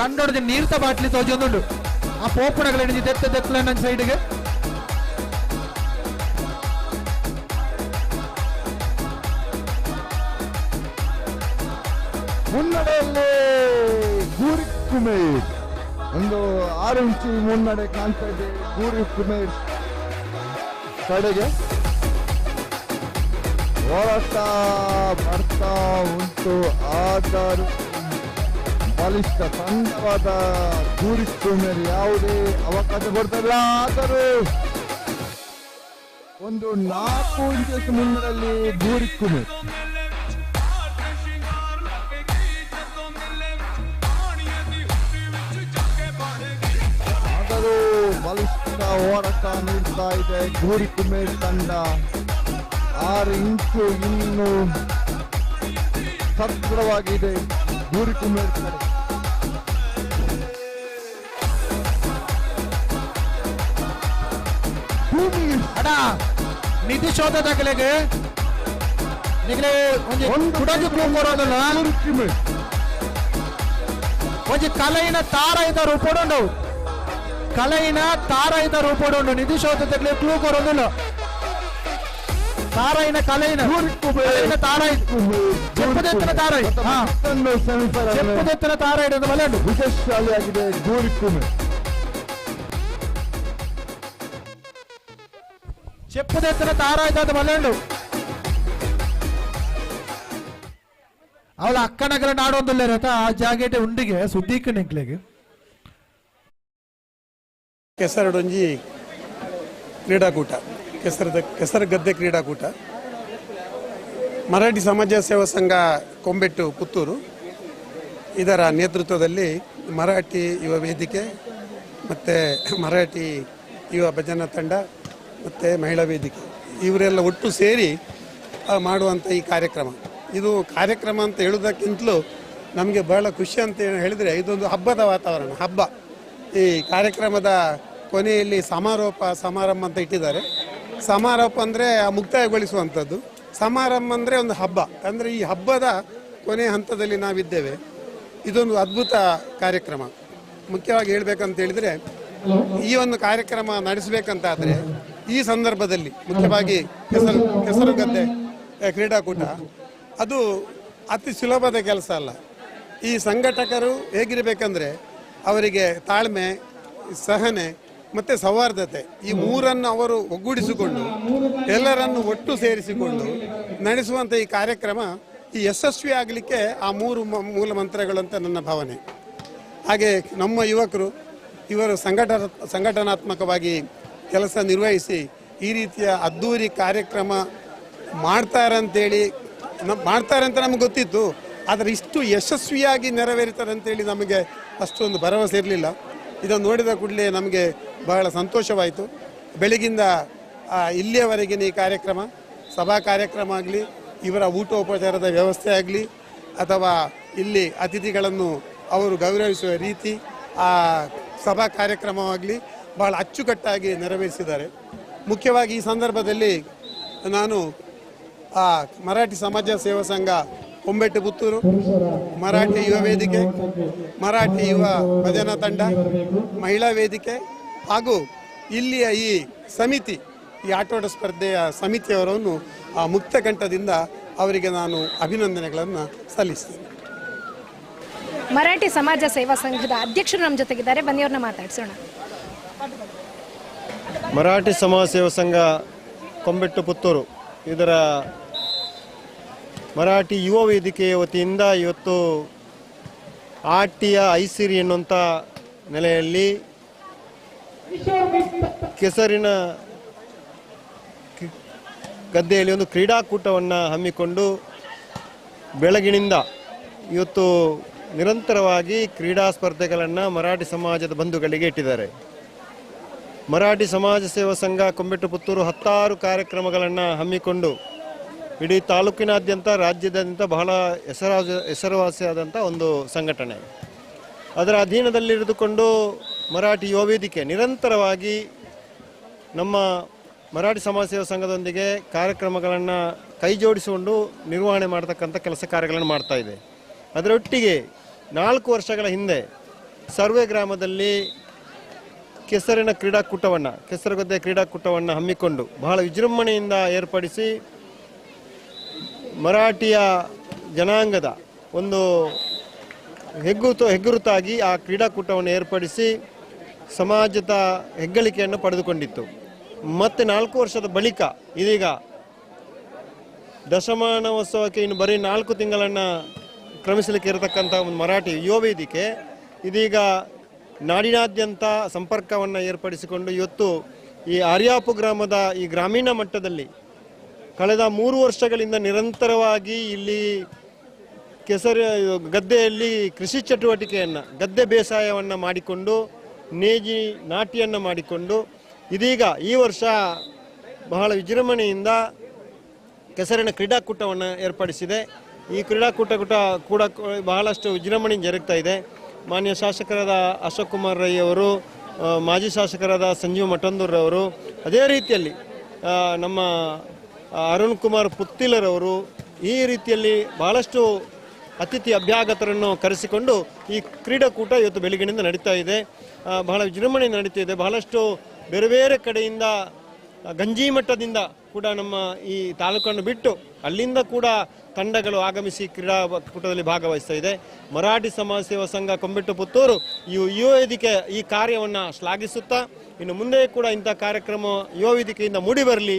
Speaker 3: ಕಂಡೊಡ್ದು ನೀರ್ತ ಬಾಟ್ಲಿ ತೋಜೊಂದುಂಡು ಆ ಪೋಪುಣಗಳ ತೆತ್ತಲ ನನ್ನ ಸೈಡ್ಗೆ
Speaker 13: ಮುನ್ನಡೆಯಲ್ಲಿ ಗೂರಿ ಕುಮೇರ್ ಒಂದು 6 ಇಂಚು ಮುನ್ನಡೆ ಕಾಣ್ತಾ ಇದೆ ಗೂರಿ ಕುಮೇರ್ ಕಡೆಗೆ ಹೋರಾಟ ಬರ್ತಾ ಉಂಟು. ಆದರೂ ಬಲಿಷ್ಠ ತಂಡವಾದ ಗೂರಿ ಕುಮೇರ್ ಯಾವುದೇ ಅವಕಾಶ ಕೊಡ್ತಲ್ಲ. ಆದರೂ ಒಂದು 4 ಇಂಚು ಮುನ್ನಡೆಯಲ್ಲಿ ಗೂರಿ ಕುಮೇರ್ ಬಲಿಷ್ಠ ಹೋರಾಟ ನೀಡ್ತಾ ಇದೆ ಗೂರಿ ಕುಮೇರ್ ತಂಡ. 6 ಇಂಚು ಇನ್ನು ಸದೃಢವಾಗಿದೆ ಗೂರಿ ಕುಮೇರ್ ಕಡೆ.
Speaker 3: ಅಣ್ಣ ನಿಧಿ ಶೋಧದಾಗಲೆಗೆ ಒಂದು ಕುಡಜು ಕೊಡೋದಲ್ಲ ಒಂದು ಕಲೆಯಿನ ತಾರ ಇದ್ದ ರೂಪೊಂಡು ಕಲೆಯಿನ ತಾರ ಇದ್ದ ರೂಪೊಂಡು ನಿಧಿ ಶೋಧದಾಗಲೇ ಕ್ಲೂ ಕೊಡೋದಿಲ್ಲ. ತಾರಾಯಿನ ಕಲೆಯಿನ ತಾರ ಚೆಪ್ಪದೆತ್ತನ ತಾರ ಚೆಪ್ಪದೆತ್ತನ ತಾರ ಇಡೋದು ಬಲೆಂಡು
Speaker 13: ವಿಶೇಷಾಲಿಯಾಗಿದೆ ಗೂರಿ ಕುಮೇರ್.
Speaker 3: చెప్పుదెత్తిన తారాయితాది మల్లెండు ಅವಳ ಅಕ್ಕನಗರ ನಾಡೊಂದಿಲ್ಲ ಆ ಜಾಗೆಟೆ ಉಂಡಿಗೆ ಸುದ್ದೀಕ ನಿಂಕ್ಲೆಗೆ
Speaker 6: ಕೆಸರಡೊಂಜಿ ಕ್ರೀಡಾಕೂಟ ಕೆಸರಗದ್ದೆ ಕ್ರೀಡಾಕೂಟ ಮರಾಠಿ ಸಮಾಜ ಸೇವಾ ಸಂಘ ಕೊಂಬೆಟ್ಟು ಪುತ್ತೂರು ಇದರ ನೇತೃತ್ವದಲ್ಲಿ ಮರಾಠಿ ಯುವ ವೇದಿಕೆ ಮತ್ತು ಮರಾಠಿ ಯುವ ಭಜನಾ ತಂಡ ಮತ್ತು ಮಹಿಳಾ ವೇದಿಕೆ ಇವರೆಲ್ಲ ಒಟ್ಟು ಸೇರಿ ಮಾಡುವಂಥ ಈ ಇದು ಕಾರ್ಯಕ್ರಮ ಅಂತ ಹೇಳೋದಕ್ಕಿಂತಲೂ ನಮಗೆ ಬಹಳ ಖುಷಿ ಅಂತ ಹೇಳಿದರೆ ಇದೊಂದು ಹಬ್ಬದ ವಾತಾವರಣ. ಹಬ್ಬ ಈ ಕಾರ್ಯಕ್ರಮದ ಕೊನೆಯಲ್ಲಿ ಸಮಾರಂಭ ಅಂತ ಇಟ್ಟಿದ್ದಾರೆ. ಸಮಾರೋಪ ಅಂದರೆ ಮುಕ್ತಾಯಗೊಳಿಸುವಂಥದ್ದು, ಸಮಾರಂಭ ಅಂದರೆ ಒಂದು ಹಬ್ಬ. ಅಂದರೆ ಈ ಹಬ್ಬದ ಕೊನೆಯ ಹಂತದಲ್ಲಿ ನಾವಿದ್ದೇವೆ. ಇದೊಂದು ಅದ್ಭುತ ಕಾರ್ಯಕ್ರಮ. ಮುಖ್ಯವಾಗಿ ಹೇಳಬೇಕಂತ ಹೇಳಿದರೆ ಈ ಒಂದು ಕಾರ್ಯಕ್ರಮ ನಡೆಸಬೇಕಂತಾದರೆ ಈ ಸಂದರ್ಭದಲ್ಲಿ ಮುಖ್ಯವಾಗಿ ಕೆಸರುಗದ್ದೆ ಕ್ರೀಡಾಕೂಟ ಅದು ಅತಿ ಸುಲಭದ ಕೆಲಸ ಅಲ್ಲ. ಈ ಸಂಘಟಕರು ಹೇಗಿರಬೇಕಂದ್ರೆ ಅವರಿಗೆ ತಾಳ್ಮೆ, ಸಹನೆ ಮತ್ತು ಸೌಹಾರ್ದತೆ ಈ ಮೂರನ್ನು ಅವರು ಒಗ್ಗೂಡಿಸಿಕೊಂಡು ಎಲ್ಲರನ್ನು ಒಟ್ಟು ಸೇರಿಸಿಕೊಂಡು ನಡೆಸುವಂಥ ಈ ಕಾರ್ಯಕ್ರಮ ಈ ಯಶಸ್ವಿ ಆಗಲಿಕ್ಕೆ ಆ ಮೂರು ಮೂಲ ಮಂತ್ರಗಳು ಅಂತ ನನ್ನ ಭಾವನೆ. ಹಾಗೆ ನಮ್ಮ ಯುವಕರು ಇವರು ಸಂಘಟನಾತ್ಮಕವಾಗಿ ಕೆಲಸ ನಿರ್ವಹಿಸಿ ಈ ರೀತಿಯ ಅದ್ಧೂರಿ ಕಾರ್ಯಕ್ರಮ ಮಾಡ್ತಾರೆ ಅಂತ ನಮ್ಗೆ ಗೊತ್ತಿತ್ತು. ಆದರೆ ಇಷ್ಟು ಯಶಸ್ವಿಯಾಗಿ ನೆರವೇರ್ತಾರೆ ಅಂತೇಳಿ ನಮಗೆ ಅಷ್ಟೊಂದು ಭರವಸೆ ಇರಲಿಲ್ಲ. ಇದನ್ನು ನೋಡಿದ ಕೂಡಲೇ ನಮಗೆ ಬಹಳ ಸಂತೋಷವಾಯಿತು. ಬೆಳಗಿಂದ ಇಲ್ಲಿಯವರೆಗಿನ ಈ ಕಾರ್ಯಕ್ರಮ, ಸಭಾ ಕಾರ್ಯಕ್ರಮ ಆಗಲಿ, ಇವರ ಊಟೋಪಚಾರದ ವ್ಯವಸ್ಥೆ ಆಗಲಿ, ಅಥವಾ ಇಲ್ಲಿ ಅತಿಥಿಗಳನ್ನು ಅವರು ಗೌರವಿಸುವ ರೀತಿ, ಆ ಸಭಾ ಕಾರ್ಯಕ್ರಮವಾಗಲಿ ಬಹಳ ಅಚ್ಚುಕಟ್ಟಾಗಿ ನೆರವೇರಿಸಿದ್ದಾರೆ. ಮುಖ್ಯವಾಗಿ ಈ ಸಂದರ್ಭದಲ್ಲಿ ನಾನು ಮರಾಠಿ ಸಮಾಜ ಸೇವಾ ಸಂಘ ಕೊಂಬೆಟ್ಟು ಪುತ್ತೂರು, ಮರಾಠಿ ಯುವ ವೇದಿಕೆ, ಮರಾಠಿ ಯುವ ಭಜನಾ ತಂಡ, ಮಹಿಳಾ ವೇದಿಕೆ ಹಾಗೂ ಇಲ್ಲಿಯ ಈ ಸಮಿತಿ, ಈ ಆಟೋಟ ಸ್ಪರ್ಧೆಯ ಸಮಿತಿಯವರನ್ನು ಮುಕ್ತ ಕಂಠದಿಂದ ಅವರಿಗೆ ನಾನು ಅಭಿನಂದನೆಗಳನ್ನು ಸಲ್ಲಿಸ್ತೇನೆ.
Speaker 16: ಮರಾಠಿ ಸಮಾಜ ಸೇವಾ ಸಂಘದ ಅಧ್ಯಕ್ಷರು ನಮ್ಮ ಜೊತೆಗಿದ್ದಾರೆ, ಬನ್ನಿ ಅವ್ರನ್ನ ಮಾತಾಡ್ಸೋಣ.
Speaker 22: ಮರಾಠಿ ಸಮಾಜ ಸೇವಾ ಸಂಘ ಕೊಂಬೆಟ್ಟು ಪುತ್ತೂರು ಇದರ ಮರಾಠಿ ಯುವ ವೇದಿಕೆಯ ವತಿಯಿಂದ ಇವತ್ತು ಆಟಿಯ ಐಸಿರಿ ಎನ್ನುವಂಥ ನೆಲೆಯಲ್ಲಿ ಕೆಸರಿನ ಗದ್ದೆಯಲ್ಲಿ ಒಂದು ಕ್ರೀಡಾಕೂಟವನ್ನು ಹಮ್ಮಿಕೊಂಡು ಬೆಳಗಿನಿಂದ ಇವತ್ತು ನಿರಂತರವಾಗಿ ಕ್ರೀಡಾ ಸ್ಪರ್ಧೆಗಳನ್ನು ಮರಾಠಿ ಸಮಾಜದ ಬಂಧುಗಳಿಗೆ ಇಟ್ಟಿದ್ದಾರೆ. ಮರಾಠಿ ಸಮಾಜ ಸೇವಾ ಸಂಘ ಕೊಂಬೆಟ್ಟು ಪುತ್ತೂರು 10 ಕಾರ್ಯಕ್ರಮಗಳನ್ನು ಹಮ್ಮಿಕೊಂಡು ಇಡೀ ತಾಲೂಕಿನಾದ್ಯಂತ, ರಾಜ್ಯದಾದ್ಯಂತ ಬಹಳ ಹೆಸರುವಾಸಿಯಾದಂಥ ಒಂದು ಸಂಘಟನೆ. ಅದರ ಅಧೀನದಲ್ಲಿರಿದುಕೊಂಡು ಮರಾಠಿ ಯುವ ವೇದಿಕೆ ನಿರಂತರವಾಗಿ ನಮ್ಮ ಮರಾಠಿ ಸಮಾಜ ಸೇವಾ ಸಂಘದೊಂದಿಗೆ ಕಾರ್ಯಕ್ರಮಗಳನ್ನು ಕೈ ಜೋಡಿಸಿಕೊಂಡು ನಿರ್ವಹಣೆ ಮಾಡ್ತಕ್ಕಂಥ ಕೆಲಸ ಕಾರ್ಯಗಳನ್ನು ಮಾಡ್ತಾ ಇದೆ. ಅದರೊಟ್ಟಿಗೆ 4 ವರ್ಷಗಳ ಹಿಂದೆ ಸರ್ವೆ ಗ್ರಾಮದಲ್ಲಿ ಕೆಸರಿನ ಕ್ರೀಡಾಕೂಟವನ್ನು, ಕೆಸರುಗದ್ದೆ ಕ್ರೀಡಾಕೂಟವನ್ನು ಹಮ್ಮಿಕೊಂಡು ಬಹಳ ವಿಜೃಂಭಣೆಯಿಂದ ಏರ್ಪಡಿಸಿ ಮರಾಠಿಯ ಜನಾಂಗದ ಒಂದು ಹೆಗ್ಗುರುತಾಗಿ ಆ ಕ್ರೀಡಾಕೂಟವನ್ನು ಏರ್ಪಡಿಸಿ ಸಮಾಜದ ಹೆಗ್ಗಳಿಕೆಯನ್ನು ಪಡೆದುಕೊಂಡಿತ್ತು. ಮತ್ತು 4 ವರ್ಷದ ಬಳಿಕ ಇದೀಗ ದಶಮಾನೋತ್ಸವಕ್ಕೆ ಇನ್ನು ಬರೀ 4 ತಿಂಗಳನ್ನು ಕ್ರಮಿಸಲಿಕ್ಕೆ ಇರತಕ್ಕಂಥ ಒಂದು ಮರಾಠಿ ಯುವ ವೇದಿಕೆ ಇದೀಗ ನಾಡಿನಾದ್ಯಂತ ಸಂಪರ್ಕವನ್ನು ಏರ್ಪಡಿಸಿಕೊಂಡು ಇವತ್ತು ಈ ಆರ್ಯಾಪು ಗ್ರಾಮದ ಈ ಗ್ರಾಮೀಣ ಮಟ್ಟದಲ್ಲಿ ಕಳೆದ 3 ವರ್ಷಗಳಿಂದ ನಿರಂತರವಾಗಿ ಇಲ್ಲಿ ಗದ್ದೆಯಲ್ಲಿ ಕೃಷಿ ಚಟುವಟಿಕೆಯನ್ನು, ಗದ್ದೆ ಬೇಸಾಯವನ್ನು ಮಾಡಿಕೊಂಡು ನೇಜಿ ನಾಟಿಯನ್ನು ಮಾಡಿಕೊಂಡು ಇದೀಗ ಈ ವರ್ಷ ಬಹಳ ವಿಜೃಂಭಣೆಯಿಂದ ಕೆಸರಿನ ಕ್ರೀಡಾಕೂಟವನ್ನು ಏರ್ಪಡಿಸಿದೆ. ಈ ಕ್ರೀಡಾಕೂಟ ಕೂಡ ಬಹಳಷ್ಟು ವಿಜೃಂಭಣೆಯಿಂದ ಜರುಗ್ತಾ ಇದೆ. ಮಾನ್ಯ ಶಾಸಕರಾದ ಅಶೋಕ್ ಕುಮಾರ್ ರೈ ಅವರು, ಮಾಜಿ ಶಾಸಕರಾದ ಸಂಜೀವ್ ಮಠಂದೂರ್ರವರು, ಅದೇ ರೀತಿಯಲ್ಲಿ ನಮ್ಮ ಅರುಣ್ ಕುಮಾರ್ ಪುತ್ತಿಲರವರು, ಈ ರೀತಿಯಲ್ಲಿ ಬಹಳಷ್ಟು ಅತಿಥಿ ಅಭ್ಯಾಗತರನ್ನು ಕರೆಸಿಕೊಂಡು ಈ ಕ್ರೀಡಾಕೂಟ ಇವತ್ತು ಬೆಳಗಿನಿಂದ ನಡೀತಾ ಇದೆ. ಬಹಳ ವಿಜೃಂಭಣೆ ನಡೀತಾ ಇದೆ. ಬಹಳಷ್ಟು ಬೇರೆ ಬೇರೆ ಕಡೆಯಿಂದ, ಗಂಜಿ ಮಟ್ಟದಿಂದ ಕೂಡ ನಮ್ಮ ಈ ತಾಲೂಕನ್ನು ಬಿಟ್ಟು ಅಲ್ಲಿಂದ ಕೂಡ ತಂಡಗಳು ಆಗಮಿಸಿ ಕ್ರೀಡಾಕೂಟದಲ್ಲಿ ಭಾಗವಹಿಸ್ತಾ ಇದೆ. ಮರಾಠಿ ಸಮಾಜ ಸೇವಾ ಸಂಘ ಕೊಂಬೆಟ್ಟು ಪುತ್ತೂರು ಯುವ ವೇದಿಕೆ ಈ ಕಾರ್ಯವನ್ನು ಶ್ಲಾಘಿಸುತ್ತಾ ಇನ್ನು ಮುಂದೆ ಕೂಡ ಇಂಥ ಕಾರ್ಯಕ್ರಮ ಯುವ ವೇದಿಕೆಯಿಂದ ಮೂಡಿ ಬರಲಿ,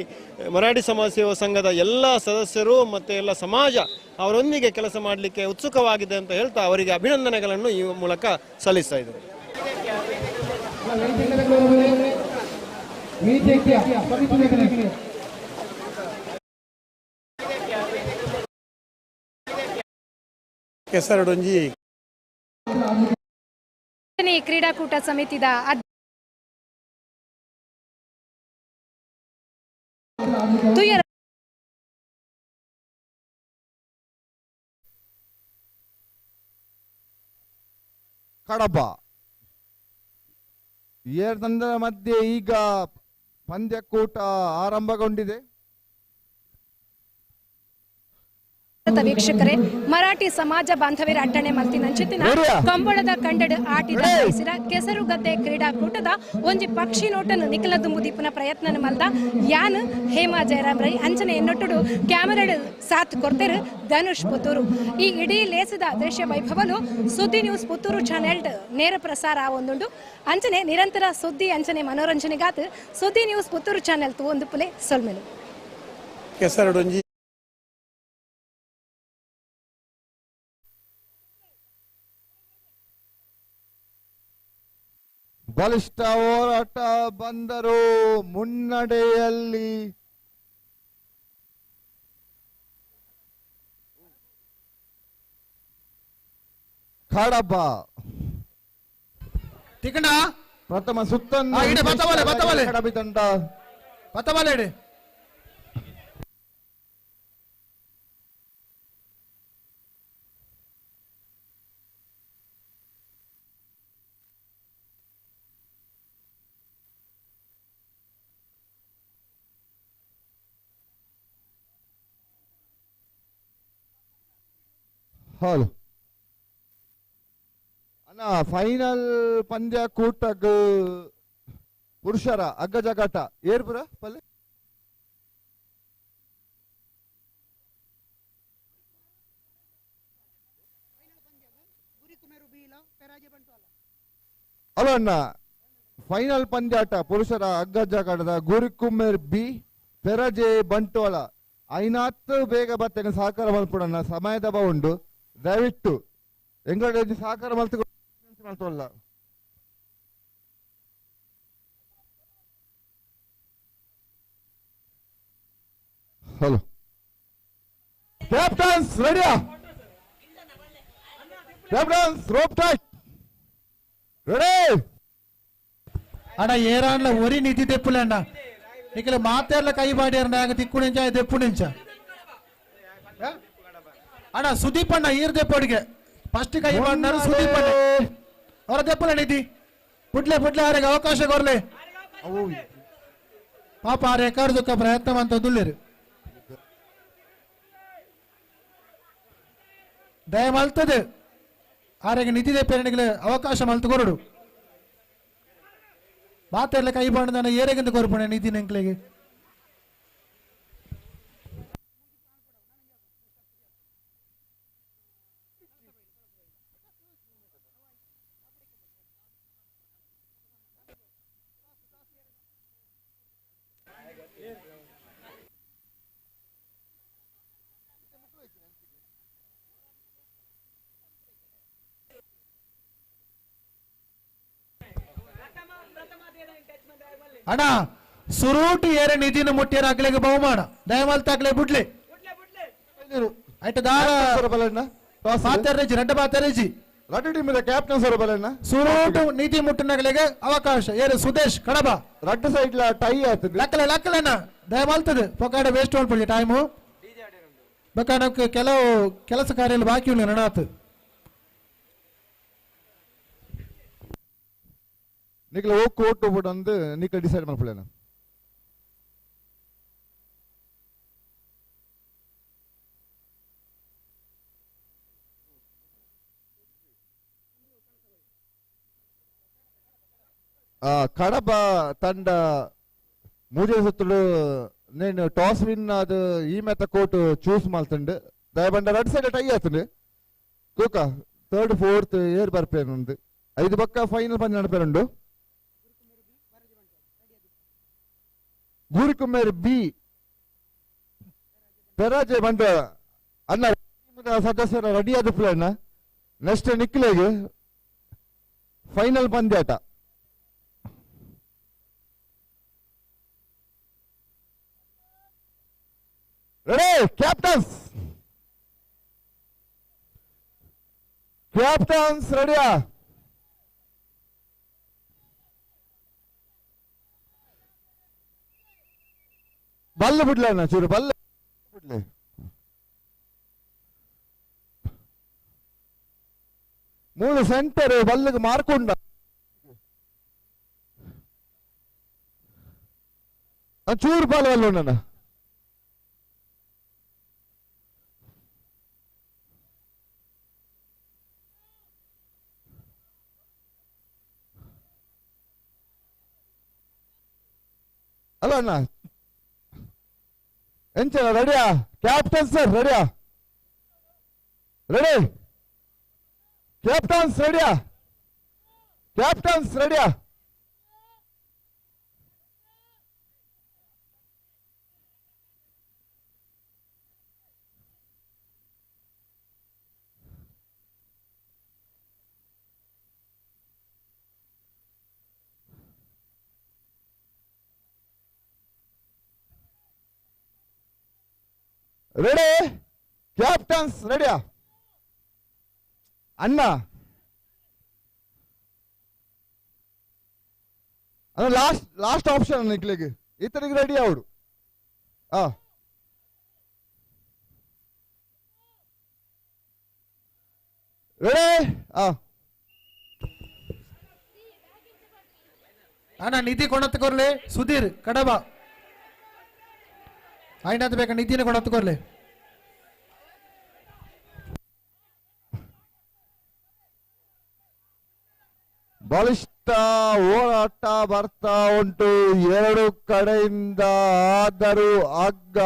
Speaker 22: ಮರಾಠಿ ಸಮಾಜ ಸೇವಾ ಸಂಘದ ಎಲ್ಲ ಸದಸ್ಯರು ಮತ್ತು ಎಲ್ಲ ಸಮಾಜ ಅವರೊಂದಿಗೆ ಕೆಲಸ ಮಾಡಲಿಕ್ಕೆ ಉತ್ಸುಕವಾಗಿದೆ ಅಂತ ಹೇಳ್ತಾ ಅವರಿಗೆ ಅಭಿನಂದನೆಗಳನ್ನು ಈ ಮೂಲಕ ಸಲ್ಲಿಸ್ತಾ ಇದ್ದಾರೆ.
Speaker 6: ಕೆಸರಡೊಂಜಿ
Speaker 16: ಕ್ರೀಡಾಕೂಟ ಸಮಿತಿದ
Speaker 13: ಕಡಬ ಏರ್ದಂದ ಮಧ್ಯೆ ಈಗ ಪಂದ್ಯಕೂಟ ಆರಂಭಗೊಂಡಿದೆ.
Speaker 16: ವೀಕ್ಷಕರೇ, ಮರಾಠಿ ಸಮಾಜ ಬಾಂಧವ್ಯರ ಅಟ್ಟಣೆ ಮಲ್ತಿನಂಚಿತ್ತಿನ ಕಂಬಳದ ಕಂಡಡ ಆಟಿದ ಬಯಸಿದ ಕೆಸರುಗದ್ದೆ ಕ್ರೀಡಾಕೂಟದ ಒಂಜಿ ಪಕ್ಷಿ ನೋಟನ್ನು ನಿಖಲದುಂಬು ದೀಪನ ಪ್ರಯತ್ನ ಮಲ್ದ ಯಾನ್ ಹೇಮಾ ಜಯರಾಮ್ ರೈ ಅಂಚನೆ ಎನ್ನೊಟ್ಟುಡು ಕ್ಯಾಮರಾಡ್ ಸಾಥ್ ಕೊಡ್ತೇರು ಧನುಷ್ ಪುತ್ತೂರು. ಈ ಇಡೀ ಲೇಸದ ದೃಶ್ಯ ವೈಭವಲು ಸುದ್ದಿ ನ್ಯೂಸ್ ಪುತ್ತೂರು ಚಾನೆಲ್ ನೇರ ಪ್ರಸಾರ ಆವೊಂದುಂಡು. ಅಂಚನೆ ನಿರಂತರ ಸುದ್ದಿ ಅಂಚನೆ ಮನೋರಂಜನೆಗಾತ್ ಸುದ್ದಿ ನ್ಯೂಸ್ ಪುತ್ತೂರು ಚಾನೆಲ್ ತು ಒಂದು ಪುಲೆ ಸೊಲ್ಮೆಲು
Speaker 6: ಕೆಸರಡೊಂಜಿ
Speaker 13: ಬಲಿಷ್ಠ ಹೋರಾಟ ಬಂದರು ಮುನ್ನಡೆಯಲ್ಲಿ. ಕಡಬ
Speaker 9: ತಿಕಣ
Speaker 13: ಪ್ರಥಮ ಸುತ್ತನ್ನು ಕಡಬಿ ತಂಡ
Speaker 9: ಬತ್ತಬಾಲೆ
Speaker 13: ಹೌದು ಅಣ್ಣ, ಫೈನಲ್ ಪಂದ್ಯ ಕೂಟಗ್ ಪುರುಷರ ಅಗ್ಗ ಜಗಾಟ ಏರ್ಪುರ ಪಲ್ಲೆ ಹಲೋ ಅಣ್ಣ, ಫೈನಲ್ ಪಂದ್ಯಾಟ ಪುರುಷರ ಅಗ್ಗ ಜಗಾಟದ ಗುರಿಕುಮ್ಮೇರ್ ಬಿ ಪೆರಜೆ ಬಂಟೋಳ ಐನಾತ್ತು ಬೇಗ ಬತ್ತೆ ಸಹಕಾರ ಮಲ್ಪುಡಣ್ಣ. ಸಮಯದ ಉಂಡು, ದಯವಿಟ್ಟು ಎಂಗಳ ಸಹಕಾರ ಮಲ್ತಲ್ಲ. ಹಲೋ ಕ್ಯಾಪ್ಟನ್ಸ್ ರೆಡಿಯಾ? ಕ್ಯಾಪ್ಟನ್ಸ್ ರೋಪ್ ಟೈಟ್ ರೆಡಿ
Speaker 9: ಅಣ್ಣ. ಏರಾಣ್ಲ ಒರಿ ನಿಧಿ ತೆಪ್ಪುಲೆ ಅಣ್ಣ, ನಿಖಿಲ ಮಾತೆಲ್ಲ ಕೈ ಬಾಡಿಯಾರ ಆಗ ತಿಕ್ಕುಣಿಂಚ ತೆಪ್ಪುಣಿಂಚ ಅಣ್ಣ. ಸುದೀಪ್ ಅಣ್ಣ ಈರ್ ದೆಪ್ಪಡಿಗೆ ಫಸ್ಟ್ ಕೈ ಮಾಡಿನಾರು ಸುದೀಪ್ ಅಣ್ಣ ಅವರ ದೆಪ್ಪಲ ನಿಧಿ ಪುಟ್ಲೆ ಅವರಿಗೆ ಅವಕಾಶ ಕೊರ್ಲೆ. ಪಾಪ ಆ ರೆಕಾರ್ಡ್ ದುಃಖ ಪ್ರಯತ್ನ ಅಂತ ದುಲ್ಲೇರು ದಯ ಮಲ್ತದೆ ಆರೆಗೆ ನಿಧಿ ದೆಪ್ಪನಿಗೆ ಅವಕಾಶ ಮಲ್ತು ಕೊರಡು. ಮಾತೆಲ್ಲ ಕೈ ಬಾಂಡ ಏರೆಗೆಂದು ಕೊರ್ಪಣೆ ನಿಧಿ ನೆಂಕ್ಲೆಗೆ. ಅಣ್ಣ ಸುರೂಟು ಏರೆ ನಿಧಿನ ಮುಟ್ಟಿಯರ ಅಗ್ಲೆಗೆ ಬಹುಮಾನ ದಯಮಾಲ್ ತಾಗ್ಲೆ ಬಿಡ್ಲೆ ಆಯ್ತು ದಾರ ಪಾತರೇಜಿ ರೆಡ್ಡ ಪಾತರೇಜಿ
Speaker 13: ರೆಡ್ಡ ಟೀಮಿನ ಕ್ಯಾಪ್ಟನ್ ಸರ್ ಬಲಣ್ಣ.
Speaker 9: ಸುರೂಟು ನಿಧಿ ಮುಟ್ಟಿನಗಳಿಗೆ ಅವಕಾಶ ಏರು ಸುದೇಶ್ ಕಡಬ
Speaker 13: ರೆಡ್ ಸೈಡ್ ಟೈ ಆಗ್ತದೆ
Speaker 9: ಲಕ್ಕಲೇನ ದಯಮಾಲ್ತದೆ ಪೊಕಾಡ ವೇಸ್ಟ್ ಮಾಡ್ಬಿಡಿ ಟೈಮು ಬೇಕಾಡಕ್ಕೆ ಕೆಲವು ಕೆಲಸ ಕಾರ್ಯ ಬಾಕಿ ಉಳ್ಳ ನಡಾತು.
Speaker 13: ನಿಖಿಲ ಹೋಗಿ ಕೋರ್ಟ್ ಹೋಗ್ಬಿಟ್ಟು ಅಂದು ನಿಖಿಲ ಡಿಸೈಡ್ ಮಾಡ್ಕೊಳ್ಳೇನ. ಕಡಬ ತಂಡ ಮೂಜೆ ಸುತ್ತಲು నేను ಟಾಸ್ ವಿನ್ ಅದು ಈ ಮೆತ್ತ ಕೋರ್ಟ್ ಚೂಸ್ ಮಾಡ್ತಂಡು ದಯಬಂಡ ರೆಡ್ ಸೈಡ್ ಟೈ ಆತಂಡು ಕೋಕ ಥರ್ಡ್ ಫೋರ್ತ್ ಏರ್ ಬರ್ಪೇನು ಒಂದು 5 ಪಕ್ಕ ಫೈನಲ್ ಪಂದ್ಯ ನಡಪೇರುಂಡು. ಗುರಿಕುಮ್ಮೇರ್ ಬಿ ಪೆರಾಜೆ ಬಂಡ ಅಣ್ಣ ಸದಸ್ಯರ ರೆಡಿ ಆದ ಪ್ಲೇನ್ ನೆಕ್ಸ್ಟ್ ನಿಕ್ಲೆಗೆ ಫೈನಲ್ ಪಂದ್ಯಾಟ ರೆಡಿ ಕ್ಯಾಪ್ಟನ್ಸ್ ರೆಡಿಯಾ? ಬಲ್ಲು ಬಿಡ್ಲಣ್ಣ ಚೂರು ಬಲ್ಲು ಬಿಡ್ಲಿ. ಮೂರು ಸೆಂಟರ್ ಬಲ್ಲಿಗೆ ಮಾರ್ಕೊಂಡ ಚೂರು ಬಾಲ್ ಬಲ್ಲು ನನ್ನ ಅಲ್ಲ ಅಣ್ಣ ಎಂಚನ ರೆಡಿಯಾ? ಕ್ಯಾಪ್ಟನ್ ಸರ್ ರೆಡಿಯಾ? ರೆಡಿ ಕ್ಯಾಪ್ಟನ್ಸ್ ರೆಡಿಯಾ? ಕ್ಯಾಪ್ಟನ್ಸ್ ರೆಡಿಯಾ? ರೆಡಿ ಕ್ಯಾಪ್ಟನ್ಸ್ ರೆಡಿಯಾ? ಅಣ್ಣ ಲಾಸ್ಟ್ ಆಪ್ಷನ್ ನಿಕ್ಲಿಗೆ ಇತನಿಗೆ ರೆಡಿ ಅವಡು. ರೆಡಿ
Speaker 9: ಅಣ್ಣ ನಿಧಿ ಕೊಡತ್ಕೊರ್ಲೆ ಸುಧೀರ್ ಕಡಬ ಆಯ್ನದು ಬೇಕಾ ನಿಧಿನ ಕೊಡತ್ಕೊರ್ಲೆ.
Speaker 13: ಬಲಿಷ್ಠ ಹೋರಾಟ ಬರ್ತಾ ಉಂಟು ಎರಡು ಕಡೆಯಿಂದ. ಆದರೂ ಹಗ್ಗ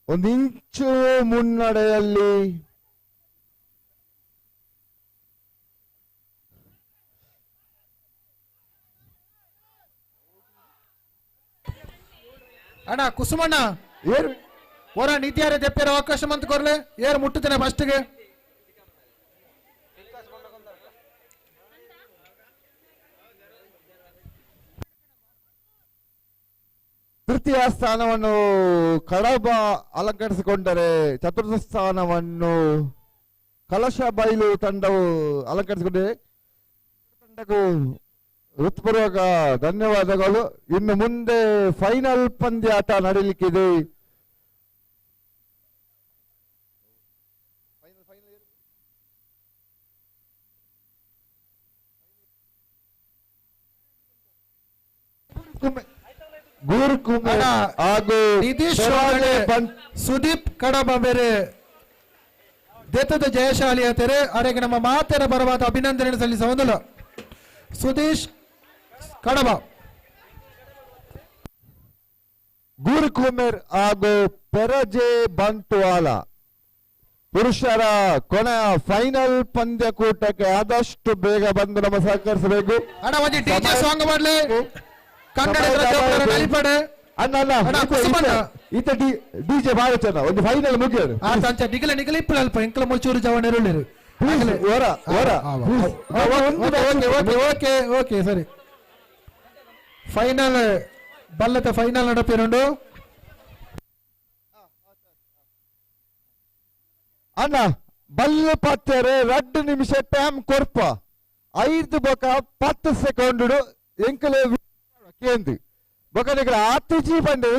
Speaker 13: ಒಂದು ಇಂಚು ಮುನ್ನಡೆಯಲ್ಲಿ.
Speaker 9: ಅಣ್ಣ ಕುಸುಮಣ್ಣ ಏರು ಹೊರ ನಿಧಿಯಾರ ತೆಪ್ಪೇರ ಅವಕಾಶ ಮಂತ್ ಕೊರ್ಲೆ ಏರು ಮುಟ್ಟುತ್ತೇನೆ ಫಸ್ಟ್ಗೆ.
Speaker 13: ತೃತೀಯ ಸ್ಥಾನವನ್ನು ಕಡಬ ಅಲಂಕರಿಸಿಕೊಂಡರೆ ಚತುರ್ಥ ಸ್ಥಾನವನ್ನು ಕಲಶ ಬೈಲು ತಂಡವು ಅಲಂಕರಿಸಿಕೊಂಡಿದೆ. ತಂಡಕ್ಕೂ ಹೃತ್ಪೂರ್ವಕ ಧನ್ಯವಾದಗಳು. ಇನ್ನು ಮುಂದೆ ಫೈನಲ್ ಪಂದ್ಯಾಟ ನಡೀಲಿಕ್ಕಿದೆ.
Speaker 9: ಹಾಗೂ ಸುದೀಪ್ ಕಡಬ ಬೇರೆ ದೇತದ ಜಯಶಾಲಿ ಆತಾರೆ. ಅವರಿಗೆ ನಮ್ಮ ಮಾತೆರ ಬರವಾದ ಅಭಿನಂದನೆ ಸಲ್ಲಿಸುವುದಿಲ್ಲ. ಸುದೀಶ್ ಕಡಬ
Speaker 13: ಗುರುಕುಮೇರ್ ಹಾಗೂ ಪೆರಜೆ ಬಂಟ್ವಾಲ ಪುರುಷರ ಕೊನೆಯ ಫೈನಲ್ ಪಂದ್ಯಕೂಟಕ್ಕೆ ಆದಷ್ಟು ಬೇಗ ಬಂದು ನಮ್ಮ ಸಹಕರಿಸಬೇಕು.
Speaker 9: ಸಾಂಗ್ ಮಾಡ್ಲಿ ಕನ್ನಡ
Speaker 13: ಈತ ಡಿಜೆ ಬಾಳ ಚೆನ್ನ ಒಂದು ಫೈನಲ್ ಮುಗಿಯೋದು
Speaker 9: ನಿಗಲ ನಿಗಲ ಇಪ್ಪಳು ಅಲ್ಪ ಎಂಕಲ ಮುಚ್ಚೂರು ಜವನೆರುಳ್ಳಿರು. ಓಕೆ ಸರಿ ಫೈನಲ್ ಬಲ್ಲತ ಫೈನಲ್ ನಡಪಿರುಂಡು
Speaker 13: ಅಣ್ಣ ಬಲ್ಲು ಪತ್ತರೆ 2 ನಿಮಿಷ ಟೈಮ್ ಕೊರ್ಪ 5 ಬೊಕ 10 ಸೆಕೆಂಡ್ ಎಂಕಲೆ ಕೇಂದ್ರಿ ಬೊಕ ನಿಗಲ 10 ಜಿ ಬಂಡೆ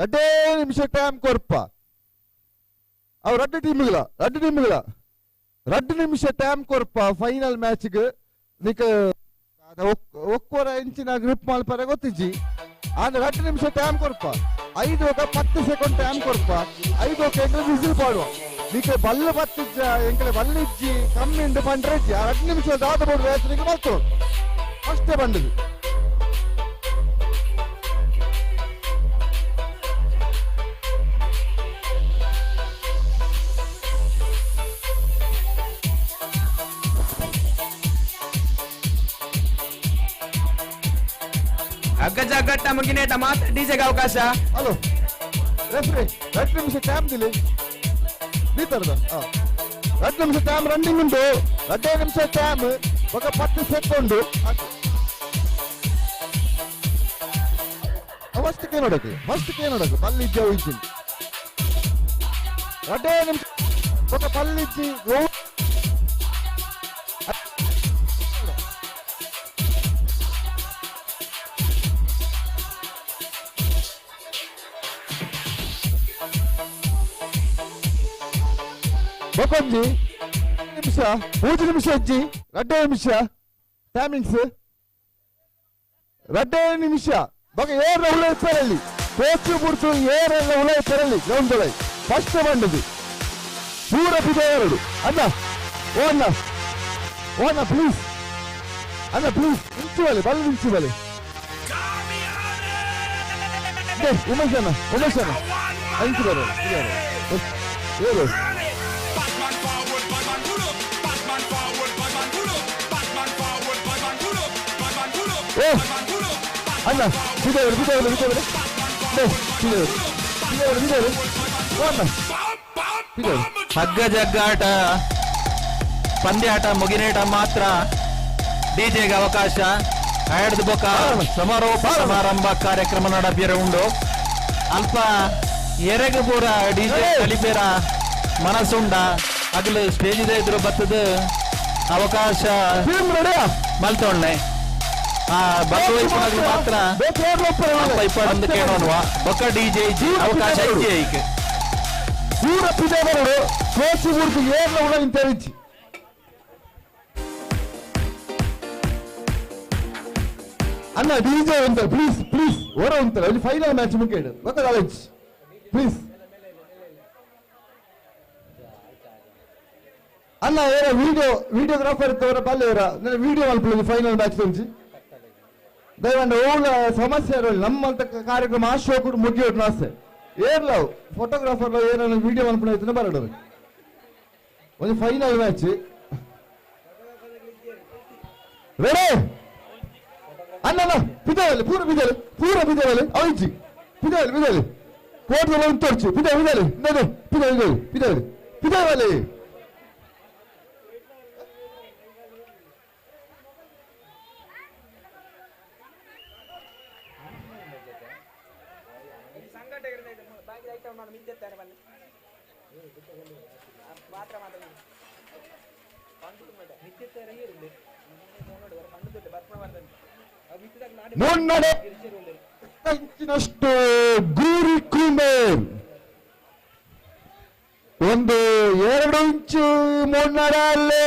Speaker 13: 2 ನಿಮಿಷ ಟೈಮ್ ಕೊರ್ಪ ಅವು 2 ನಿಮಿಷ ಟೈಮ್ ಕೊರ್ಪ ಫೈನಲ್ ಮ್ಯಾಚ್ಗೆ ನಿಕ ಒಕ್ಕೋರ ಇಂಚಿನ ಗ್ರಿಪ್ ಮಲ್ಪರೆ ಗೊತ್ತಿಜ್ಜಿ ಆದ್ರೆ 2 ನಿಮಿಷ ಟೈಮ್ ಕೊರ್ಪ 5 ಬೊಕ 10 ಸೆಕೆಂಡ್ ಟೈಮ್ ಕೊರ್ಪ 5 ಬೊಕ ಎಂಕಲೆ ವಿಸಿಲ್ ಪಾಡುವ ನಿಕ್ಕೆ ಬಲ್ಲು ಬತ್ತಿಜ್ಜ ಎಂಕಲೆ ಬಲ್ಲಿಜ್ಜಿ ಕಮ್ಮಿ ಇಂದು ಪಂಡ್ರೆಜ್ಜಿ 2 ನಿಮಿಷ ದಾದ ಬೋಡು ರೈತರಿಗೆ ಬಂತು ಅಷ್ಟೇ ಬಂಡದು.
Speaker 7: ಅಗ್ಗಜಗ್ಗಟ್ಟ ಮುಗಿನೇಟ ಮಾತ್ರ ಡಿಜೆಗೆ ಅವಕಾಶ.
Speaker 13: ಹಲೋ ರೆಫ್ರಿ 2 ನಿಮಿಷ ಟೈಮ್ ದಿಲಿ ಈ ತರದ 2 ನಿಮಿಷ ಟೈಮ್ ರನ್ನಿಂಗ್ ಉಂಟು 2 ನಿಮಿಷ ಟೈಮ್ ఒక 10 ಸೆಕೆಂಡ್ ಫಸ್ಟ್ ಕೆ ನೋಡಕ್ಕೆ ಬಲ್ಲಿ ಇದ್ದ ಹೋಯ್ತು రెండే నిమిషం ఒక పల్లిచ్చి ఒక్కొంది ನಿಮಿಷ 3 ನಿಮಿಷ ಅಜ್ಜಿ 2 ನಿಮಿಷ ಟೈಮಿಂಗ್ಸ್ 2 ನಿಮಿಷ ಬಗೆ ಏರ ಉಳೆ ಪೆರಲಿ ಕೋಚು ಬುರ್ತು ಏರ ಉಳೆ ಪೆರಲಿ ಗ್ರೌಂಡ್ ಒಳಗೆ ಫಸ್ಟ್ ಬಂದದು ಪೂರ ಬಿದೆ ಎರಡು ಅಣ್ಣ ಓನ ಪ್ಲೀಸ್ ಅಣ್ಣ ಪ್ಲೀಸ್ ನಿಂಚುವಲೆ ಬಲ್ಲ ನಿಂಚುವಲೆ ಉಮೇಶ್ ಅಣ್ಣ ನಿಂಚು ಬರೋ ಏನು ಅಣ್ಣ
Speaker 10: ಹಗ್ಗ ಜಗ್ಗಾಟ ಪಂದ್ಯಾಟ ಮುಗಿನೇಟ ಮಾತ್ರ ಡಿಜೆಗೆ ಅವಕಾಶ ಆಯ್ದು ಬೊಕ್ಕ ಸಮಾರೋಪ ಸಮಾರಂಭ ಕಾರ್ಯಕ್ರಮ ನಡಬೇರೆ ಉಂಡು ಅಲ್ಪ ಎರೆಗೆ ಪೂರ ಡಿಜೆ ಕಲಿಪೇರ ಮನಸ್ಸುಂಡ ಅಗಲು ಸ್ಟೇಜ್ ಇದ್ರು ಬತ್ತದ ಅವಕಾಶ ಮಲ್ತೊಳ್ಳೆ ಬಸವೈಪನಾಗ್ಲು ಮಾತ್ರ ಇಪ್ಪಡೊಂದು ಕೇಳೋಣ ಬೊಕ್ಕ ಡಿಜೆ ಅವಕಾಶ ಇದೆಯಾ ಈಗ
Speaker 13: ಪೂರ ಪಿದವರು ಕೋಚು ಬುರ್ದು ಏರ್ಲ ಉಳ ಇಂತರಿಚಿ ಅಣ್ಣ ಡಿಜೆ ಅಂತ ಪ್ಲೀಸ್ ಹೊರ ಉಂಟಲ್ಲ ಅಲ್ಲಿ ಫೈನಲ್ ಮ್ಯಾಚ್ ಮುಗಿಡು ಗೊತ್ತಾಗಲ್ಲ ಪ್ಲೀಸ್ ಅಣ್ಣ ಏನ ವಿಡಿಯೋಗ್ರಾಫರ್ ಇರ್ತವರ ಬಲ್ಲೆಯವರ ವಿಡಿಯೋ ಮಲ್ಪಲ್ಲಿ ಫೈನಲ್ ಮ್ಯಾಚ್ ತೊಂಚಿ ದಯವಂಡ ಓಲ ಸಮಸ್ಯೆ ಇರೋಲ್ಲ ನಮ್ಮಂತ ಕಾರ್ಯಕ್ರಮ ಆ ಶೋ ಕೂಡ ಮುಗಿಯೋದು ಆಸೆ ಏರ್ಲವ್ ಫೋಟೋಗ್ರಾಫರ್ ಏನೋ ವಿಡಿಯೋ ಮಲ್ಪಣ ಐತನ ಬರಡೋದು ಒಂದು ಫೈನಲ್ ಮ್ಯಾಚ್ ರೆಡಿ ಅಣ್ಣ ಪಿದವಲ್ಲಿ ಪೂರ ಪಿದವಲ್ಲಿ ಅವಿಂಚಿ ಪಿದವಲ್ಲಿ ಕೋಟದಲ್ಲಿ ಒಂದು ತೋರ್ಚು ಪಿದವಲ್ಲಿ ಮುನ್ನಡೆ ಇಂಚಿನಷ್ಟು ಗೂರಿ ಕುಮೇರ್ 1-2 ಇಂಚು ಮುನ್ನಡೆಯಲ್ಲೇ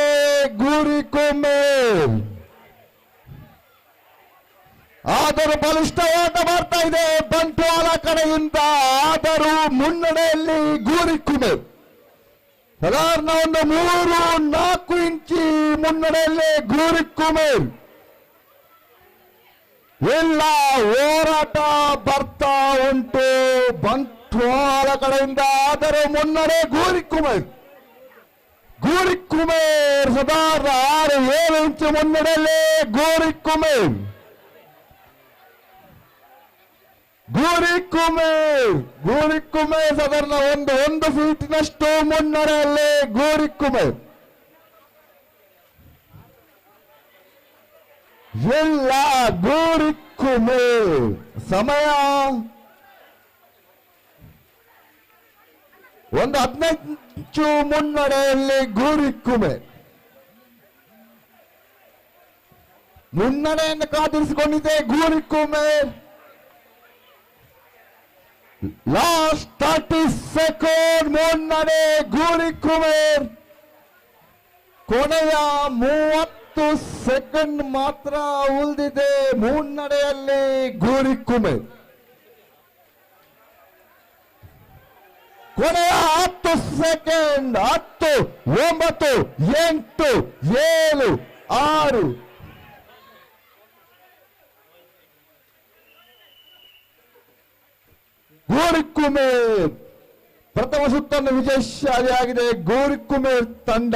Speaker 13: ಗೂರಿ ಕುಮೇರ್ ಆದರೂ ಬಲಿಷ್ಠವಾದ ಬರ್ತಾ ಇದೆ ಬಂಟ್ವಾಳ ಕಡೆಯಿಂದ ಆದರೂ ಮುನ್ನಡೆಯಲ್ಲಿ ಗೂರಿ ಕುಮೇರ್ ಸಾಧಾರಣ 3-4 ಇಂಚಿ ಮುನ್ನಡೆಯಲ್ಲೇ ಗೂರಿ ಕುಮೇರ್ ಎಲ್ಲ ಹೋರಾಟ ಬರ್ತಾ ಉಂಟು ಬಂಟ್ವಾಳ ಕಡೆಯಿಂದ ಆದರೆ ಮುನ್ನಡೆ ಗೂರಿ ಕುಮೇರ್ ಸಾಧಾರಣ 6-7 ಇಂಚು ಮುನ್ನಡೆಯಲ್ಲೇ ಗೂರಿ ಕುಮೇರ್ ಸಾಧಾರಣ 1 ಫೀಟಿನಷ್ಟು ಮುನ್ನಡೆಯಲ್ಲೇ ಗೂರಿ ಕುಮೇರ್ ಎಲ್ಲ ಗೂರಿ ಕುಮೇರ್ ಸಮಯ 15 ಇಂಚು ಮುನ್ನಡೆಯಲ್ಲಿ ಗೂರಿ ಕುಮೇರ್ ಮುನ್ನಡೆಯನ್ನು ಕಾದಿರಿಸಿಕೊಂಡಿದೆ ಗೂರಿ ಕುಮೇರ್ ಲಾಸ್ಟ್ 30 ಸೆಕೆಂಡ್ ಮುನ್ನಡೆ ಗೂರಿ ಕುಮೇರ್ ಕೊನೆಯ 30 ಸೆಕೆಂಡ್ ಮಾತ್ರ ಉಳಿದಿದೆ ಮುನ್ನಡೆಯಲ್ಲಿ ಗೂರಿ ಕುಮೇರ್ ಕೊನೆಯ 10 ಸೆಕೆಂಡ್ 10 9 8 7 6 ಗೂರಿ ಕುಮೇರ್ ಪ್ರಥಮ ಸುತ್ತನ್ನು ವಿಜಯಶಾಲಿಯಾಗಿದೆ ಗೂರಿ ಕುಮೇರ್ ತಂಡ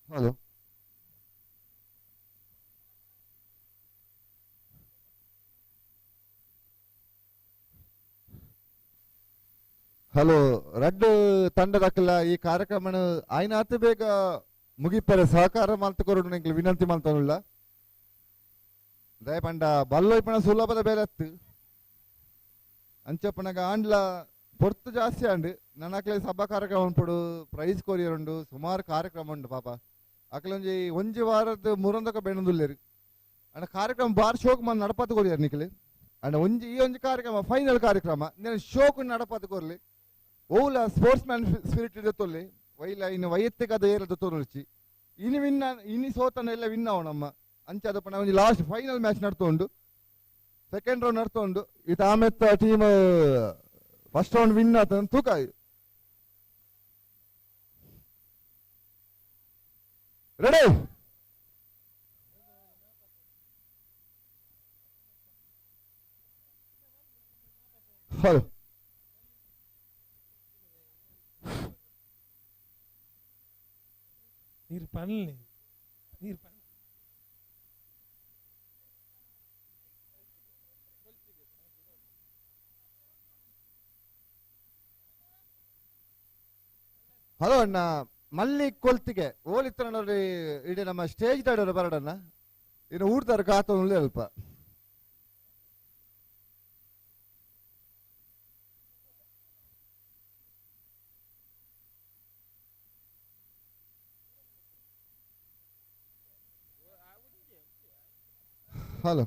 Speaker 13: ಹಲೋ ಹಲೋ ರಡ್ಡ್ ತಂಡದಕ್ಕೆಲ್ಲ ಈ ಕಾರ್ಯಕ್ರಮ ಆಯ್ನಾತು ಬೇಗ ಮುಗಿಪರೆ ಸಹಕಾರ ಮಲ್ತುಕೊರಡು ನಂಗೆ ವಿನಂತಿ ಮಲ್ತನುಲ್ಲ ದಯಪಂಡ ಬಲ್ಲೋಯ್ಪಣ ಸುಲಭದ ಬೇಲೆತ್ತು ಅಂಚಪ್ಪನಾಗ ಆಂಡ್ಲ ಪೊರ್ತು ಜಾಸ್ತಿ ಆಂಡ್ ನನ್ನಕ್ಲೆ ಸಭಾ ಕಾರ್ಯಕ್ರಮ ಉಂಟು ಪ್ರೈಸ್ ಕೊರಿಯರುಂಡು ಸುಮಾರು ಕಾರ್ಯಕ್ರಮ ಉಂಟು ಪಾಪ ಅಕ್ಲೊಂಜಿ ಒಂಜಿ ವಾರದ ಮುರಂದಕ ಬೆಣ್ಣದುಲ್ಲೇರು ಅಂಡ ಕಾರ್ಯಕ್ರಮ ಬಾರ್ ಶೋಕ್ ಮಂದ್ ನಡಪತ್ತು ಕೊರಿಯರು ನಿಕ್ಲೆ ಅಂಡ ಈ ಒಂಜಿ ಕಾರ್ಯಕ್ರಮ ಫೈನಲ್ ಕಾರ್ಯಕ್ರಮ నేను ಶೋಕ್ ನಡಪತ್ತು ಕೊರ್ಲಿ ಓಲ ಸ್ಪೋರ್ಟ್ಸ್ ಮ್ಯಾನ್ ಸ್ಪಿರಿಟ್ ಇರುತ್ತೊಲ್ಲಿ ವೈಲ ಇನ್ನು ವೈಯಕ್ತಿಕದ ಏರದ ತೋರಿಸಿ ಇನಿ ಸೋತನ ಎಲ್ಲ ವಿನ್ ಅವ ನಮ್ಮ ಅಂಚದ ಪಣ ಒಂಜಿ ಲಾಸ್ಟ್ ಫೈನಲ್ ಮ್ಯಾಚ್ ನಡ್ತೊಂಡು ಸೆಕೆಂಡ್ ರೌಂಡ್ ನಡ್ತೊಂಡು ಇದು ಆಮೆತ್ತ ಟೀಮ್ ಫಸ್ಟ್ ರೌಂಡ್ ವಿನ್ ಆತ ತೂಕ ರೆಡಿ ಹಲೋ
Speaker 9: ನೀರು ಪನ್ಲಿ ನೀರು ಪನ್
Speaker 13: ಹಲೋ ಅಣ್ಣ ಮಲ್ಲಿ ಕೊಲ್ತಿಗೆ ಓಲಿತ್ತನವ್ರಿ ಇಡೀ ನಮ್ಮ ಸ್ಟೇಜ್ ದಾಡೋರು ಬರಡಣ್ಣ ಇನ್ನು ಊಡ್ದಾರ ಕಾತ ಅಲ್ಪ ಹಲೋ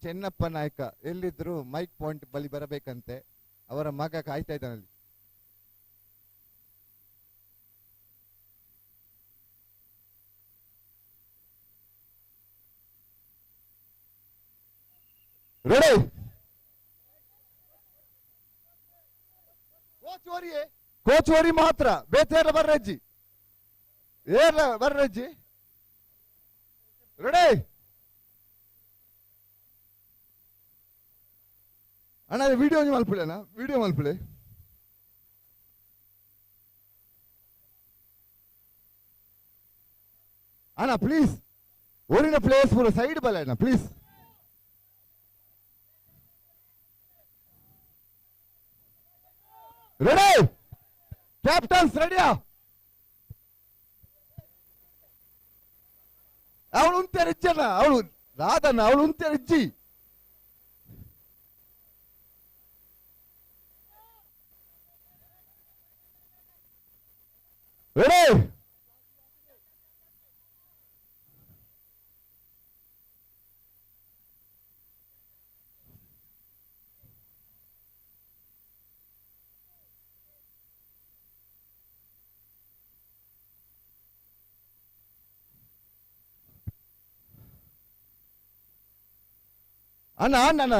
Speaker 13: ಚೆನ್ನಪ್ಪ ನಾಯಕ ಎಲ್ಲಿದ್ರು ಮೈಕ್ ಪಾಯಿಂಟ್ ಬಳಿ ಬರಬೇಕಂತೆ ಅವರ ಮಗ ಕಾಯ್ತಾ ಇದ್ದಾನಲ್ಲಿ ರೆಡಿ ಕೋಚ್ ಮಾತ್ರ ಬೇತೇರ ಬರ್ರಜ್ಜಿ ಏರ ಬರ್ರಜ್ಜಿ ರೆಡಿ ಅಣ್ಣ ವಿಡಿಯೋ ಮಲ್ಪುಳೆ ಅಣ್ಣ ವಿಡಿಯೋ ಮಲ್ಪುಳೆ ಅಣ್ಣ ಪ್ಲೀಸ್ ಓರಿನ ಪ್ಲೇಸ್ ಪೂರ ಸೈಡ್ ಬಲ ಅಣ್ಣ ಪ್ಲೀಸ್ ರೆಡಿ ಕ್ಯಾಪ್ಟನ್ಸ್ ರೆಡಿಯಾ ಅವಳು ಉಂತೆರಿಜ್ಜಣ್ಣ ಅವಳು ರಾಧಣ್ಣ ಅವಳು ಉಂತೆರಿಜ್ಜಿ ರೆಡಿ ಅಣ್ಣ ಅಣ್ಣ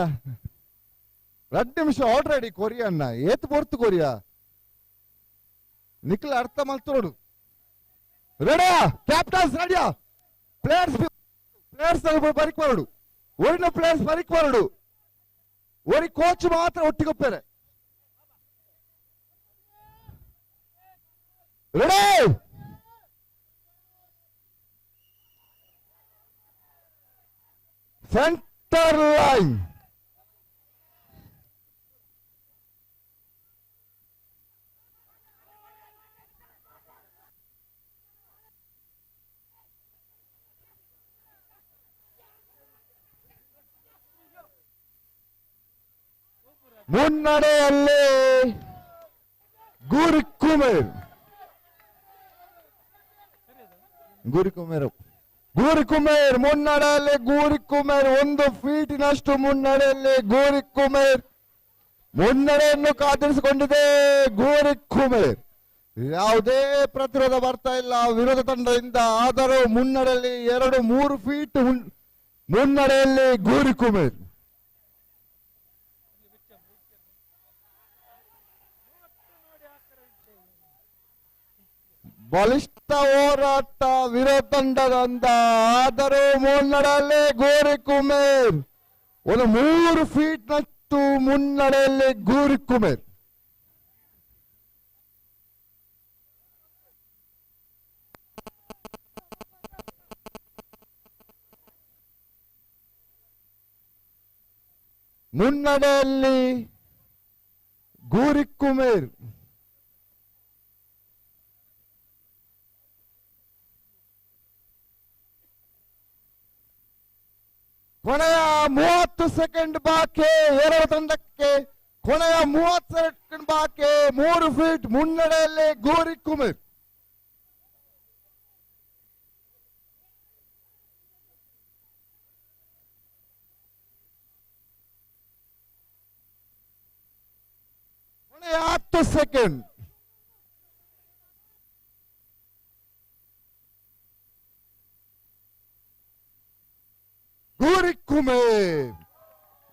Speaker 13: 2 ನಿಮಿಷ ಆಲ್ರೆಡಿ ಕೊರಿಯಾ ಅಣ್ಣ ಏತ್ ಬರ್ತು ಕೊರಿಯಾ ನಿಖಿಲ್ ಅರ್ಥ ಮಲ್ತೋಡು ರೆಡಿಯಾ ಕ್ಯಾಪ್ಟನ್ಸ್ ರೆಡಿಯಾ ಪ್ಲೇಯರ್ಸ್ ಬರಿಕೋಡು ಓರಿನ ಪ್ಲೇಯರ್ಸ್ ಬರಿಕೋಡು ಓರಿ ಕೋಚ್ ಮಾತ್ರ ಒಟ್ಟಿಗೊಪ್ಪೇರೆ ರೆಡಿ ಸೆಂಟರ್ ಲೈನ್ ಮುನ್ನಡೆಯಲ್ಲಿ ಗುರುಕುಮಾರ್ ಗೂರಿಕುಮೇರ್ ಮುನ್ನಡೆಯಲ್ಲಿ ಗೂರಿಕುಮೇರ್ 1 ಫೀಟಿನಷ್ಟು ಮುನ್ನಡೆಯಲ್ಲಿ ಗೂರಿಕುಮೇರ್ ಮುನ್ನಡೆಯನ್ನು ಕಾದಿರಿಸಿಕೊಂಡಿದೆ. ಗೂರಿಕುಮೇರ್ ಯಾವುದೇ ಪ್ರತಿರೋಧ ಬರ್ತಾ ಇಲ್ಲ ವಿರೋಧ ತಂಡದಿಂದ. ಆದರೂ ಮುನ್ನಡೆಯಲ್ಲಿ 2-3 ಫೀಟ್ ಮುನ್ನಡೆಯಲ್ಲಿ ಗೂರಿಕುಮೇರ್. ಬಲಿಷ್ಠ ಹೋರಾಟ ವಿರೋಧ ತಂಡದಿಂದ. ಆದರೂ ಮುನ್ನಡೆಯಲ್ಲಿ ಗೂರಿಕುಮೇರ್ 3 ಫೀಟ್ನಷ್ಟು ಮುನ್ನಡೆಯಲ್ಲಿ ಗೂರಿಕುಮೇರ್. ಮುನ್ನಡೆಯಲ್ಲಿ ಗೂರಿಕುಮೇರ್. ಕೊನೆಯ 30 ಸೆಕೆಂಡ್ ಬಾಕಿ 2 ತಂಡಕ್ಕೆ. ಕೊನೆಯ 30 ಸೆಕೆಂಡ್ ಬಾಕಿ 3 ಫೀಟ್ ಮುನ್ನಡೆಯಲ್ಲಿ ಗೂರಿಕುಮೇರ್. ಕೊನೆಯ 10 ಸೆಕೆಂಡ್.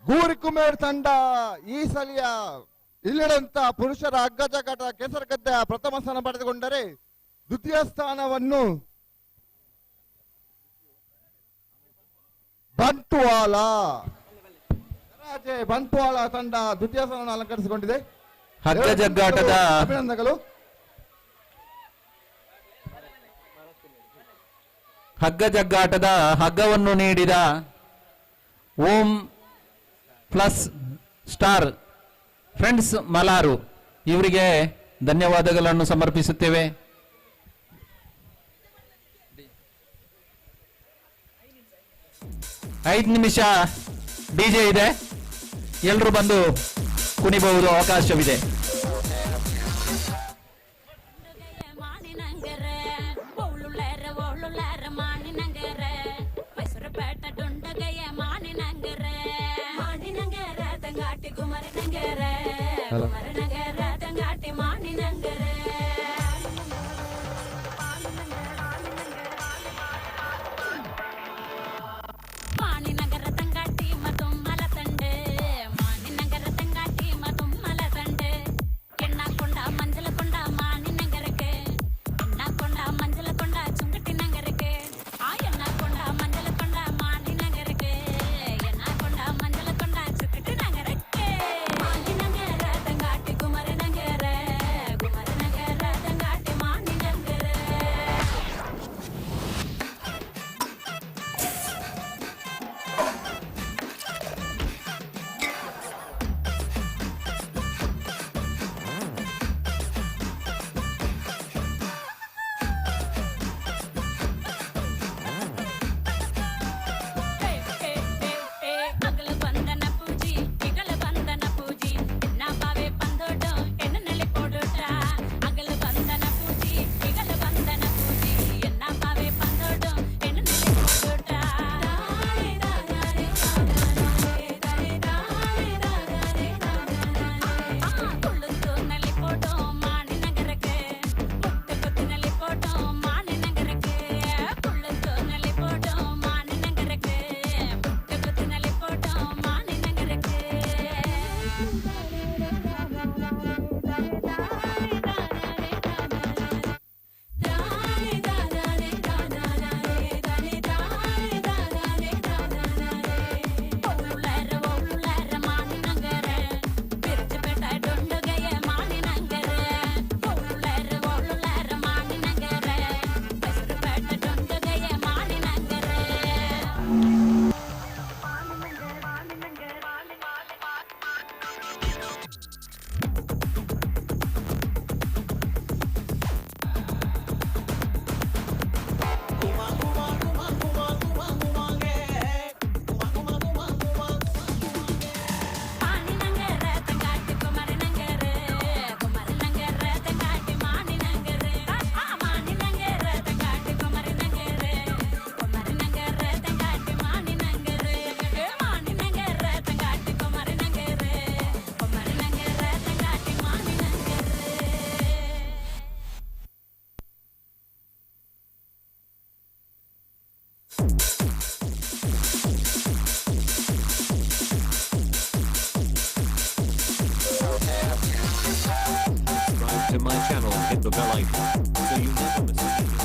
Speaker 13: ಗೂರಿಕುಮೇರ್ ತಂಡ ಈ ಸಲಿಯ ಇಲ್ಲಿಡಂತ ಪುರುಷರ ಹಗ್ಗಜಗಾಟ ಕೆಸರಗದ್ದೆಯ ಪ್ರಥಮ ಸ್ಥಾನ ಪಡೆದುಕೊಂಡರೆ ದ್ವಿತೀಯ ಸ್ಥಾನವನ್ನು ಬಂಟ್ವಾಳ ತಂಡ ದ್ವಿತೀಯ ಸ್ಥಾನವನ್ನು ಅಲಂಕರಿಸಿಕೊಂಡಿದೆ.
Speaker 10: ಹಗ್ಗಜಗ್ಗಾಟದ
Speaker 13: ಅಭಿನಂದನೆಗಳು.
Speaker 10: ಹಗ್ಗಜಗ್ಗಾಟದ ಹಗ್ಗವನ್ನು ನೀಡಿದ ಓಂ ಪ್ಲಸ್ ಸ್ಟಾರ್ ಫ್ರೆಂಡ್ಸ್ ಮಲಾರು ಇವರಿಗೆ ಧನ್ಯವಾದಗಳನ್ನು ಸಮರ್ಪಿಸುತ್ತೇವೆ. ಐದು ನಿಮಿಷ ಡಿಜೆ ಇದೆ, ಎಲ್ಲರೂ ಬಂದು ಕುಣಿಬಹುದು, ಅವಕಾಶವಿದೆ.
Speaker 14: to my channel and hit the bell icon so you never miss a video.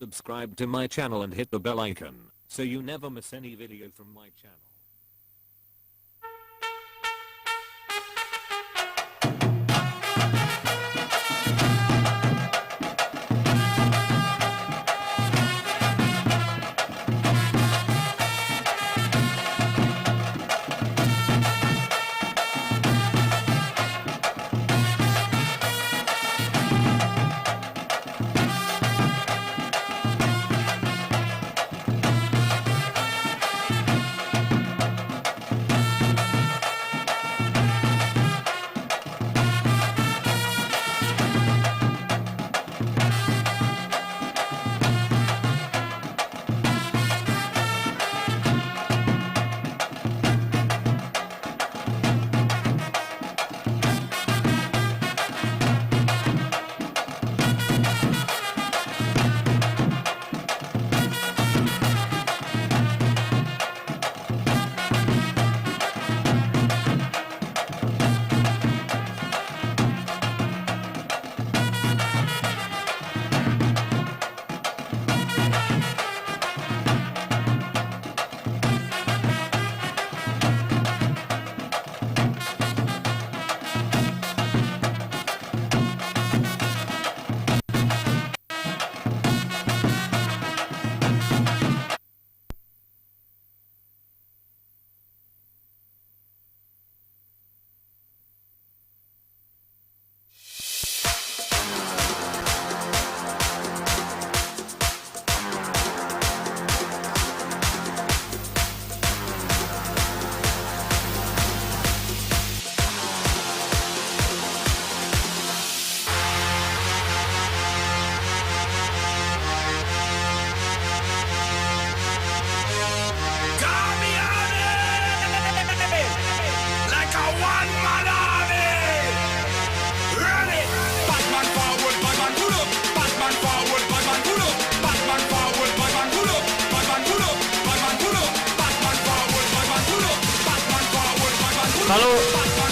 Speaker 14: Subscribe to my channel and hit the bell icon so you never miss any video from my channel.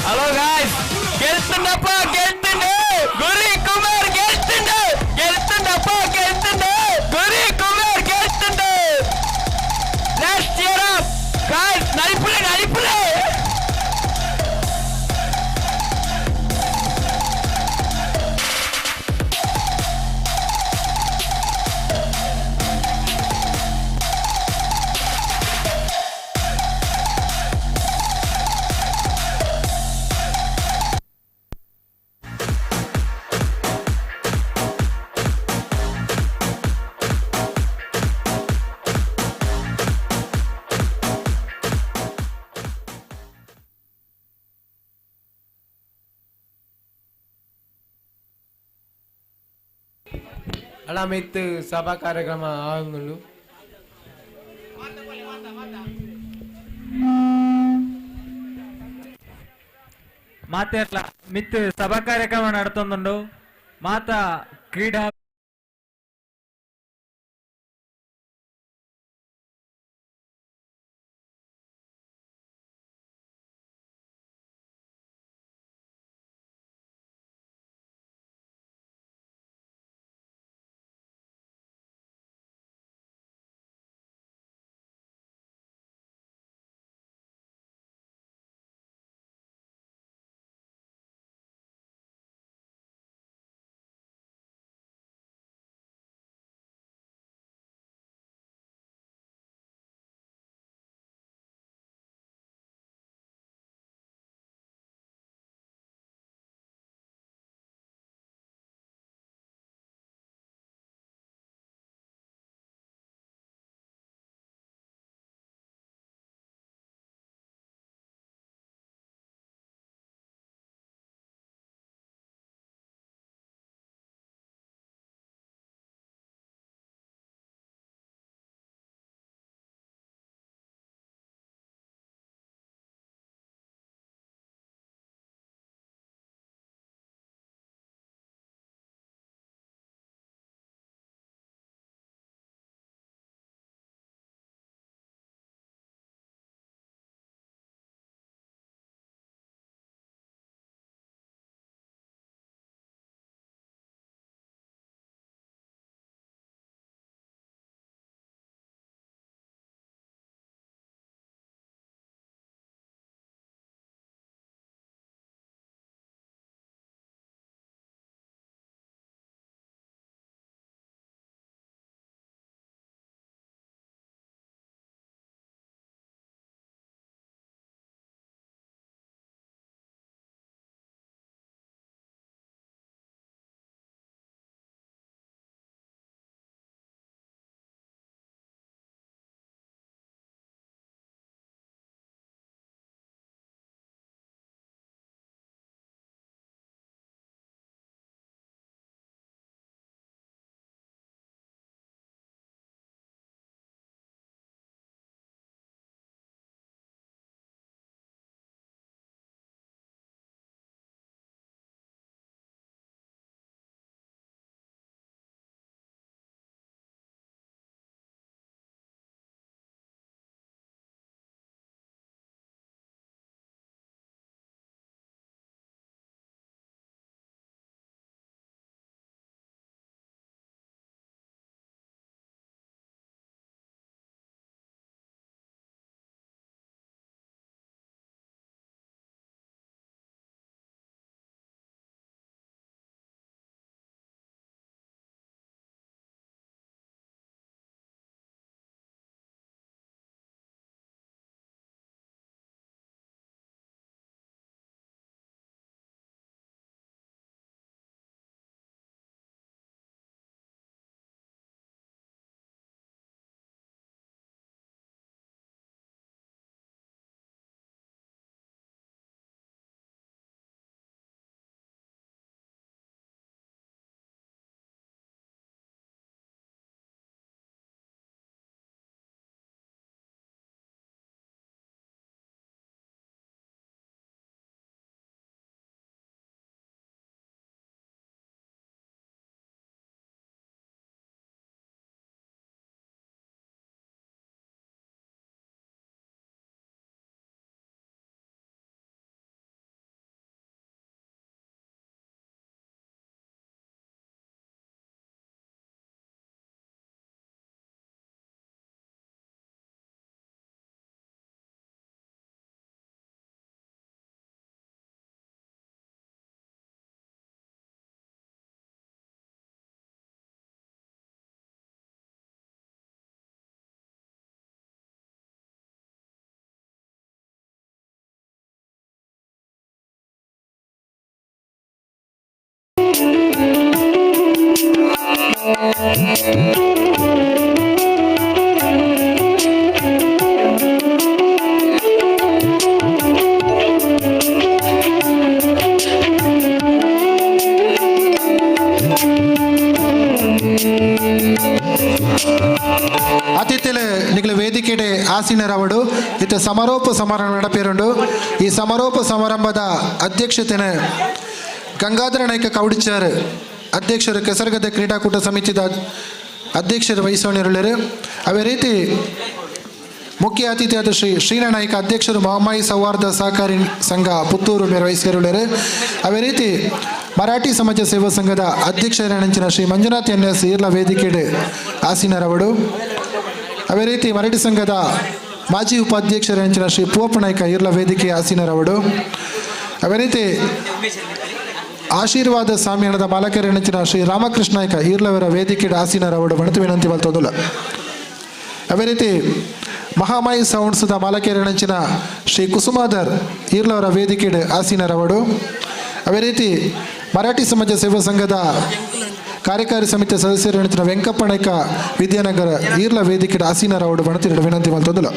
Speaker 7: Hello guys గెలుతుండప్ప గెలుతుండే గురి కుమార్ గెలుతుండే గెలుతుండప్ప గెలుతుండే గురి కుమార్ గెలుతుండే let's cheer up guys నలిపులే నలిపులే
Speaker 15: ಅಲ್ಲ ಮಿತ್ತು ಸಭಾ ಕಾರ್ಯಕ್ರಮ ಆಗುಂಡು
Speaker 23: ಮಾತೆ ಮಿತ್ತು ಸಭಾ ಕಾರ್ಯಕ್ರಮ ನಡ್ತೊಂದುಂಡು ಮಾತ ಕ್ರೀಡಾ
Speaker 3: ಅತಿಥಿಲು ನಿಖಲು ವೇದಿಕೆಡೆ ಆಸೀನರವಡು ಇತ್ತು ಸಮಾರೋಪ ಸಮಾರಂಭ ನಡಪೇರುಂಡು. ಈ ಸಮಾರೋಪ ಸಮಾರಂಭದ ಅಧ್ಯಕ್ಷತೆಯನ್ನು ಗಂಗಾಧರ ನಾಯ್ಕ ಕೌಡಿಚಾರ್ ಅಧ್ಯಕ್ಷರು ಕೆಸರಗದ್ದೆ ಕ್ರೀಡಾಕೂಟ ಸಮಿತಿದ ಅಧ್ಯಕ್ಷರು ವಹಿಸೋಣಿರುಳ್ಳರು. ಅವೇ ರೀತಿ ಮುಖ್ಯ ಅತಿಥಿಯಾದ ಶ್ರೀನಾರಾಯಣ ನಾಯ್ಕ ಅಧ್ಯಕ್ಷರು ಮಹಾಮಾಯಿ ಸೌಹಾರ್ದ ಸಹಕಾರಿ ಸಂಘ ಪುತ್ತೂರು ನಿರ್ವಹಿಸಿರುಳ್ಳರು. ಅವೇ ರೀತಿ ಮರಾಠಿ ಸಮಾಜ ಸೇವಾ ಸಂಘದ ಅಧ್ಯಕ್ಷರಾಣಿಂಚಿನ ಶ್ರೀ ಮಂಜುನಾಥ್ ಎನ್ಎಸ್ ಈರ್ಲ ವೇದಿಕೆಡೆ ಆಸೀನರವಡು. ಅವೇ ರೀತಿ ಮರಾಠಿ ಸಂಘದ ಮಾಜಿ ಉಪಾಧ್ಯಕ್ಷರಾಣಿಂಚಿನ ಶ್ರೀ ಪೂವಪ್ಪ ನಾಯ್ಕ ಈರ್ಲ ವೇದಿಕೆ ಆಸೀನರವಡು. ಅವೇ ರೀತಿ ಆಶೀರ್ವಾದ ಸಾಮ್ಯಾನದ ಮಾಲಕರೇಣಿಂಚಿನ ಶ್ರೀ ರಾಮಕೃಷ್ಣ ನಾಯ್ಕ ಈರ್ಲವರ ವೇದಿಕೆಡೆ ಆಸೀನರವಡು ಬಣತು ವಿನಂತಿ ಬಲ್ತೋದಿಲ್ಲ. ಅವೇ ರೀತಿ ಮಹಾಮಾಯಿ ಸೌಂಡ್ಸ್ದ ಮಾಲಕೇರಣಂಚಿನ ಶ್ರೀ ಕುಸುಮಾಧರ್ ಈರ್ಲವರ ವೇದಿಕೆಡೆ ಆಸೀನರವಡು. ಅವೇ ರೀತಿ ಮರಾಠಿ ಸಮಾಜ ಸೇವಾ ಸಂಘದ ಕಾರ್ಯಕಾರಿ ಸಮಿತಿ ಸದಸ್ಯರೆಣಿಚಿನ ವೆಂಕಪ್ಪ ನಾಯ್ಕ ವಿದ್ಯಾನಗರ ಈರ್ಲ ವೇದಿಕೆಡೆ ಆಸೀನರವಡು ಬಣತಿರಡು ವಿನಂತಿ ಬಲ್ತೋದಿಲ್ಲ.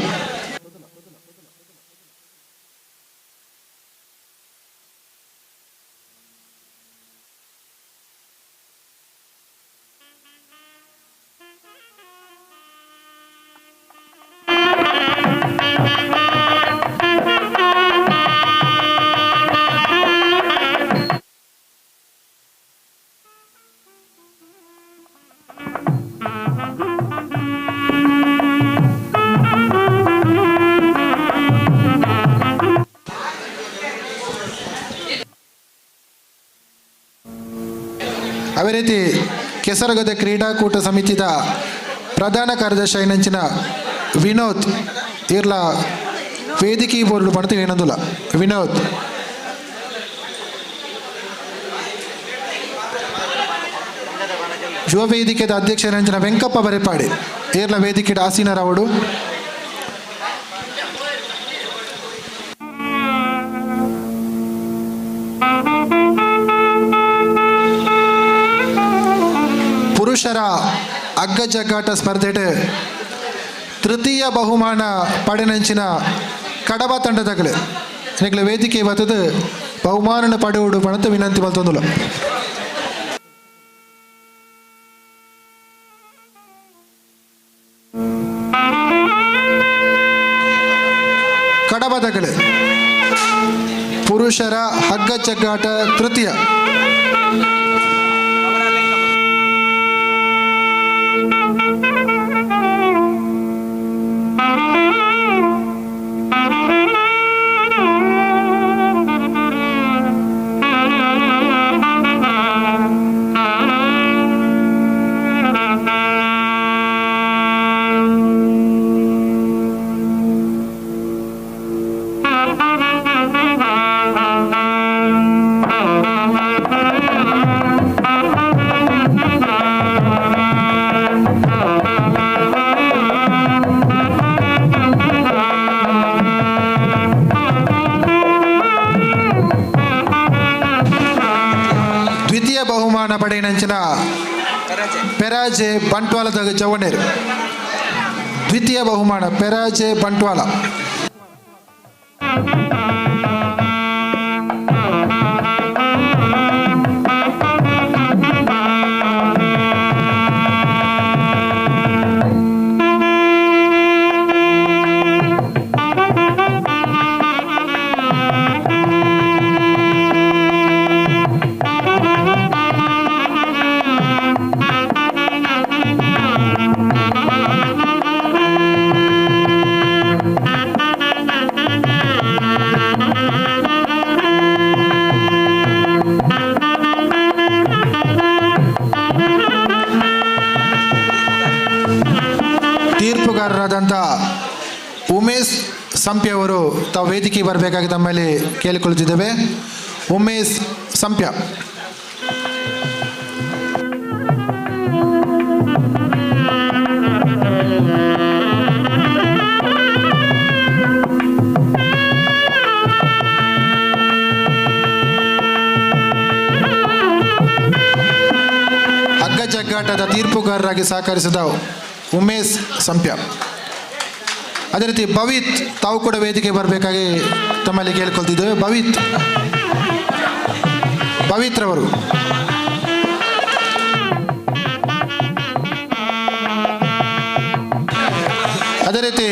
Speaker 3: ಅದೇ ರೀತಿ ಕೆಸರಗದ್ದೆ ಕ್ರೀಡಾಕೂಟ ಸಮಿತಿದ ಪ್ರಧಾನ ಕಾರ್ಯದರ್ಶಿ ಐನಂಚಿನ ವಿನೋದ್ ಇರ್ಲ ವೇದಿಕೆ ಬೋರ್ಡು ಪಡ್ತೀವಿ ಏನಂದಿಲ್ಲ. ವಿನೋದ್ ಯುವ ವೇದಿಕೆದ ಅಧ್ಯಕ್ಷರಂಚಿನ ವೆಂಕಪ್ಪ ಬರೆಪಾಡಿ ಏರ್ಲ ವೇದಿಕೆದ ಆಸೀನರವಡು. ಪುರುಷರ ಹಗ್ಗ ಜಗ್ಗಾಟ ಸ್ಪರ್ಧೆಡ್ ತೃತೀಯ ಬಹುಮಾನ ಪಡೆನಂಚಿನ ಕಡಬ ತಂಡದಗಳು ನಿಖಲ ವೇದಿಕೆ ಬತ್ತದ ಬಹುಮಾನ ಪಡೆಯುವುದು ಪಣತ ವಿನಂತಿ ಬಲ್ತೊಂದುಲ್ಲ. ಕಡಬದಗಳು ಪುರುಷರ ಹಗ್ಗ ಜಗ್ಗಾಟ ತೃತೀಯ ಪಡೆಯನಂಚಿನ ಪೆರಾಜೆ ಬಂಟ್ವಾಲದ ಜವನೇರು ದ್ವಿತೀಯ ಬಹುಮಾನ ಪೆರಾಜೆ ಬಂಟ್ವಾಲ. ತೀರ್ಪುಗಾರರಾದಂಥ ಉಮೇಶ್ ಸಂಪ್ಯ ಅವರು ತಾವು ವೇದಿಕೆ ಬರಬೇಕಾಗಿ ತಮ್ಮಲ್ಲಿ ಕೇಳಿಕೊಳ್ಳುತ್ತಿದ್ದೇವೆ. ಉಮೇಶ್ ಸಂಪ್ಯ. ಹಗ್ಗ ಜಗ್ಗಾಟದ ತೀರ್ಪುಗಾರರಾಗಿ ಸಹಕರಿಸಿದ ಉಮೇಶ್ ಸಂಪ್ಯ. ಅದೇ ರೀತಿ ಭವಿತ್ ತಾವು ಕೂಡ ವೇದಿಕೆ ಬರಬೇಕಾಗಿ ತಮ್ಮಲ್ಲಿ ಕೇಳಿಕೊಳ್ತಿದ್ದೇವೆ. ಭವಿತ್ರವರು. ಅದೇ ರೀತಿ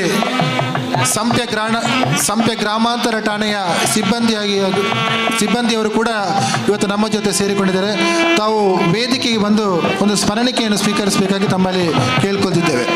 Speaker 3: ಸಂಪ್ಯ ಗ್ರಾಮಾಂತರ ಠಾಣೆಯ ಸಿಬ್ಬಂದಿಯವರು ಕೂಡ ಇವತ್ತು ನಮ್ಮ ಜೊತೆ ಸೇರಿಕೊಂಡಿದ್ದಾರೆ. ತಾವು ವೇದಿಕೆಗೆ ಬಂದು ಒಂದು ಸ್ಮರಣಿಕೆಯನ್ನು ಸ್ವೀಕರಿಸಬೇಕಾಗಿ ತಮ್ಮಲ್ಲಿ ಕೇಳ್ಕೊಳ್ತಿದ್ದೇವೆ.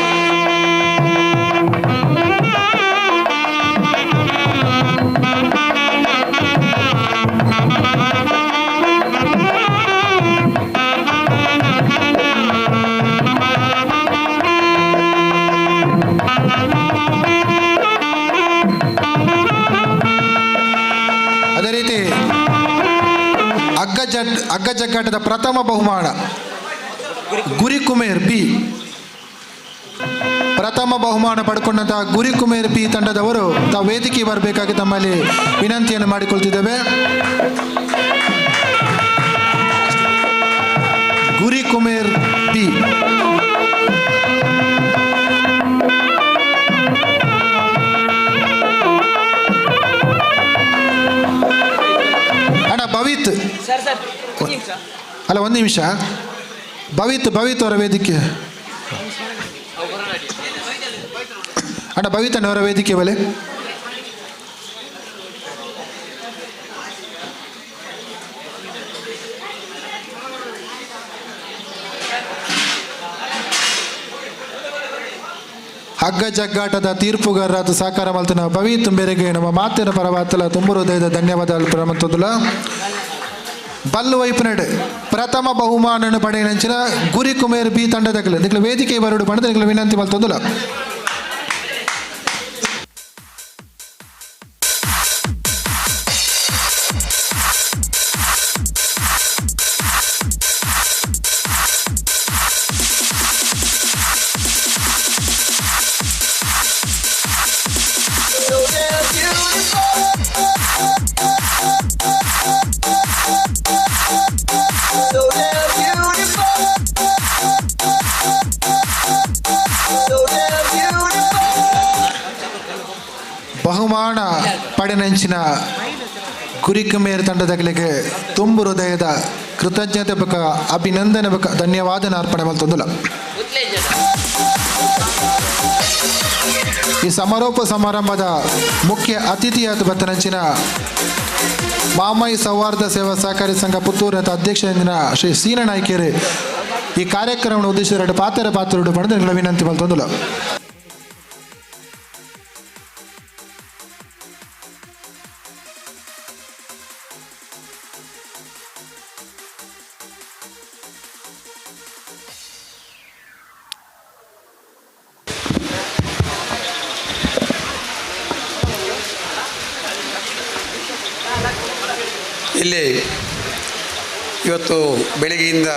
Speaker 3: ಹಗ್ಗ ಜಗ್ಗಾಟದ ಪ್ರಥಮ ಬಹುಮಾನ ಗುರಿ ಕುಮೇರ್ ಪಿ. ಪ್ರಥಮ ಬಹುಮಾನ ಪಡ್ಕೊಂಡಂತಹ ಗುರಿ ಕುಮೇರ್ ಪಿ ತಂಡದವರು ತಾವು ವೇದಿಕೆ ಬರಬೇಕಾಗಿ ತಮ್ಮಲ್ಲಿ ವಿನಂತಿಯನ್ನು ಮಾಡಿಕೊಳ್ತಿದ್ದೇವೆ. ಗುರಿ ಕುಮೇರ್ ಪಿ. ಅಣ್ಣ ಭವಿತ್ ಅಲ್ಲ, ಒಂದು ನಿಮಿಷ. ಭವಿತ್ ಅವರ ವೇದಿಕೆ ಅಣ್ಣ, ಭವಿತ್ ಅಣ್ಣವರ ವೇದಿಕೆ ಬಲೆ. ಹಗ್ಗ ಜಗ್ಗಾಟದ ತೀರ್ಪುಗಾರರಾದ ಸಾಕಾರ ಮಲ್ತನ ಭವಿತ್ ಬೇರೆಗೆ ನಮ್ಮ ಮಾತಿನ ಪರವಾತಲ ತುಂಬ ಹೃದಯದ ಧನ್ಯವಾದಗಳು ಪ್ರಮಂತದಲ್ಲ. ಬಲ್ಲು ವೈಪುನಡೆ ಪ್ರಥಮ ಬಹುಮಾನ ಪಡೆಯಂಚಿನ ಗುರಿ ಕುಮೇರ್ ಬಿ ತಂಡದಗಳು ನಿಖಲ ವೇದಿಕೆ ಬರಡು ಪಡೆದ ನಿಖಲ ವಿನಂತಿ ಮಲ್ತೊಂದುಲ. ಬಹುಮಾನ ಪಡೆನಂಚಿನ ಗುರಿ ಕುಮೇರ್ ತಂಡದಗಳಿಗೆ ತುಂಬ ಹೃದಯದ ಕೃತಜ್ಞತೆ ಬಕ ಅಭಿನಂದನೆ ಬಕ ಧನ್ಯವಾದ ಅರ್ಪಣೆ ಮಲ್ತೊಂದುಲ. ಈ ಸಮಾರೋಪ ಸಮಾರಂಭದ ಮುಖ್ಯ ಅತಿಥಿಯಾದ ಬತ್ತನಂಚಿನ ಮಾಮೈ ಸೌಹಾರ್ದ ಸೇವಾ ಸಹಕಾರಿ ಸಂಘ ಪುತ್ತೂರಿನ ಅಧ್ಯಕ್ಷ ಶ್ರೀ ಸೀನ ನಾಯ್ಕೇರಿ ಈ ಕಾರ್ಯಕ್ರಮವನ್ನು ಉದ್ದೇಶಿಸಿದ ಪಾತ್ರ ಪಡೆದ ವಿನಂತಿ ಮಲ್ತೊಂದುಲ.
Speaker 6: ಇಲ್ಲಿ ಇವತ್ತು ಬೆಳಗ್ಗೆಯಿಂದ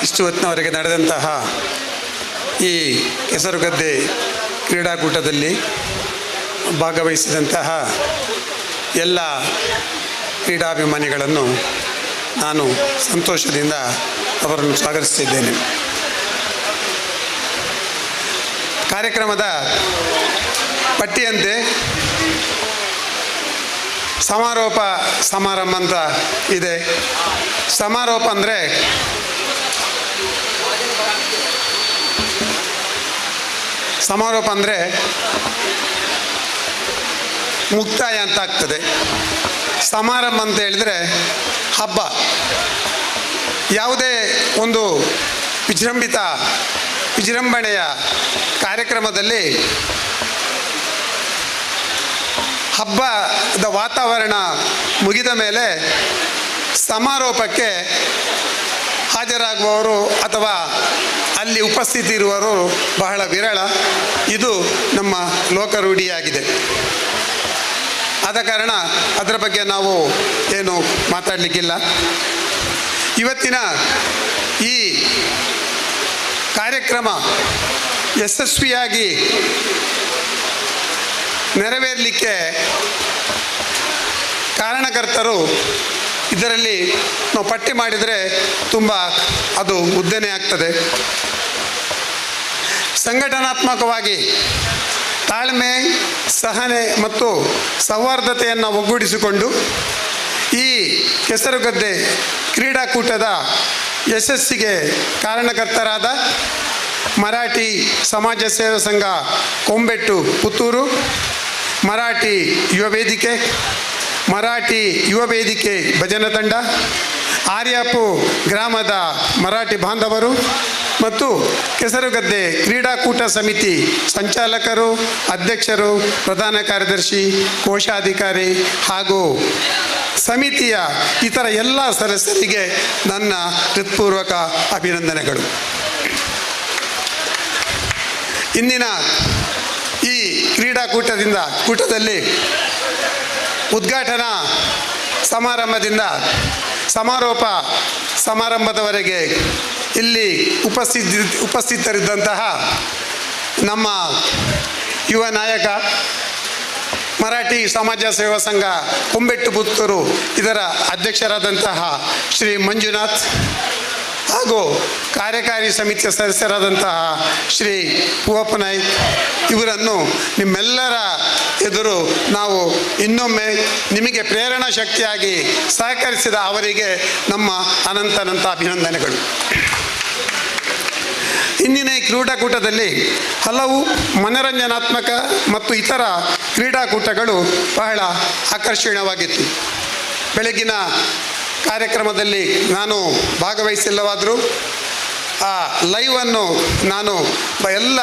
Speaker 6: ಇಷ್ಟು ಹೊತ್ತಿನವರೆಗೆ ನಡೆದಂತಹ ಈ ಕೆಸರುಗದ್ದೆ ಕ್ರೀಡಾಕೂಟದಲ್ಲಿ ಭಾಗವಹಿಸಿದಂತಹ ಎಲ್ಲ ಕ್ರೀಡಾಭಿಮಾನಿಗಳನ್ನು ನಾನು ಸಂತೋಷದಿಂದ ಅವರನ್ನು ಸ್ವಾಗತಿಸಿದ್ದೇನೆ. ಕಾರ್ಯಕ್ರಮದ ಪಟ್ಟಿಯಂತೆ ಸಮಾರೋಪ ಸಮಾರಂಭ ಅಂತ ಇದೆ. ಸಮಾರೋಪ ಅಂದರೆ ಮುಕ್ತಾಯ ಅಂತ ಆಗ್ತದೆ. ಸಮಾರಂಭ ಅಂತ ಹೇಳಿದರೆ ಹಬ್ಬ. ಯಾವುದೇ ಒಂದು ವಿಜೃಂಭಣೆಯ ಕಾರ್ಯಕ್ರಮದಲ್ಲಿ ಹಬ್ಬದ ವಾತಾವರಣ ಮುಗಿದ ಮೇಲೆ ಸಮಾರೋಪಕ್ಕೆ ಹಾಜರಾಗುವವರು ಅಥವಾ ಅಲ್ಲಿ ಉಪಸ್ಥಿತಿ ಇರುವವರು ಬಹಳ ವಿರಳ. ಇದು ನಮ್ಮ ಲೋಕರೂಢಿಯಾಗಿದೆ. ಆದ ಕಾರಣ ಅದರ ಬಗ್ಗೆ ನಾವು ಏನು ಮಾತಾಡಲಿಕ್ಕಿಲ್ಲ. ಇವತ್ತಿನ ಈ ಕಾರ್ಯಕ್ರಮ ಯಶಸ್ವಿಯಾಗಿ ನೆರವೇರಲಿಕ್ಕೆ ಕಾರಣಕರ್ತರು ಇದರಲ್ಲಿ ನಾವು ಪಟ್ಟಿ ಮಾಡಿದರೆ ತುಂಬ ಅದು ಉದ್ದನೆ ಆಗ್ತದೆ. ಸಂಘಟನಾತ್ಮಕವಾಗಿ ತಾಳ್ಮೆ, ಸಹನೆ ಮತ್ತು ಸೌಹಾರ್ದತೆಯನ್ನು ಒಗ್ಗೂಡಿಸಿಕೊಂಡು ಈ ಕೆಸರುಗದ್ದೆ ಕ್ರೀಡಾಕೂಟದ ಯಶಸ್ಸಿಗೆ ಕಾರಣಕರ್ತರಾದ ಮರಾಠಿ ಸಮಾಜ ಸೇವಾ ಸಂಘ ಕೊಂಬೆಟ್ಟು ಪುತ್ತೂರು, ಮರಾಠಿ ಯುವ ವೇದಿಕೆ, ಮರಾಠಿ ಯುವ ವೇದಿಕೆ ಭಜನಾ ತಂಡ, ಆರ್ಯಾಪು ಗ್ರಾಮದ ಮರಾಠಿ ಬಾಂಧವರು ಮತ್ತು ಕೆಸರುಗದ್ದೆ ಕ್ರೀಡಾಕೂಟ ಸಮಿತಿ ಸಂಚಾಲಕರು, ಅಧ್ಯಕ್ಷರು, ಪ್ರಧಾನ ಕಾರ್ಯದರ್ಶಿ, ಕೋಶಾಧಿಕಾರಿ ಹಾಗೂ ಸಮಿತಿಯ ಇತರ ಎಲ್ಲ ಸದಸ್ಯರಿಗೆ ನನ್ನ ಹೃತ್ಪೂರ್ವಕ ಅಭಿನಂದನೆಗಳು. ಇಂದಿನ ಈ ಕೂಟದಲ್ಲಿ ಉದ್ಘಾಟನಾ ಸಮಾರಂಭದಿಂದ ಸಮಾರೋಪ ಸಮಾರಂಭದವರೆಗೆ ಇಲ್ಲಿ ಉಪಸ್ಥಿತರಿದ್ದಂತಹ ನಮ್ಮ ಯುವ ನಾಯಕ, ಮರಾಠಿ ಸಮಾಜ ಸೇವಾ ಸಂಘ ಕೊಂಬೆಟ್ಟು ಪುತ್ತೂರು ಇದರ ಅಧ್ಯಕ್ಷರಾದಂತಹ ಶ್ರೀ ಮಂಜುನಾಥ್ ಹಾಗೂ ಕಾರ್ಯಕಾರಿ ಸಮಿತಿಯ ಸದಸ್ಯರಾದಂತಹ ಶ್ರೀ ಪೂವಪ್ಪ ನಾಯ್ಕ್ ಇವರನ್ನು ನಿಮ್ಮೆಲ್ಲರ ಎದುರು ನಾವು ಇನ್ನೊಮ್ಮೆ ನಿಮಗೆ ಪ್ರೇರಣಾ ಶಕ್ತಿಯಾಗಿ ಸಹಕರಿಸಿದ ಅವರಿಗೆ ನಮ್ಮ ಅನಂತ ಅಭಿನಂದನೆಗಳು. ಇಂದಿನ ಈ ಕ್ರೀಡಾಕೂಟದಲ್ಲಿ ಹಲವು ಮನರಂಜನಾತ್ಮಕ ಮತ್ತು ಇತರ ಕ್ರೀಡಾಕೂಟಗಳು ಬಹಳ ಆಕರ್ಷಣೀಯವಾಗಿತ್ತು. ಬೆಳಗಿನ ಕಾರ್ಯಕ್ರಮದಲ್ಲಿ ನಾನು ಭಾಗವಹಿಸಿಲ್ಲವಾದರೂ ಆ ಲೈವನ್ನು ನಾನು ಎಲ್ಲ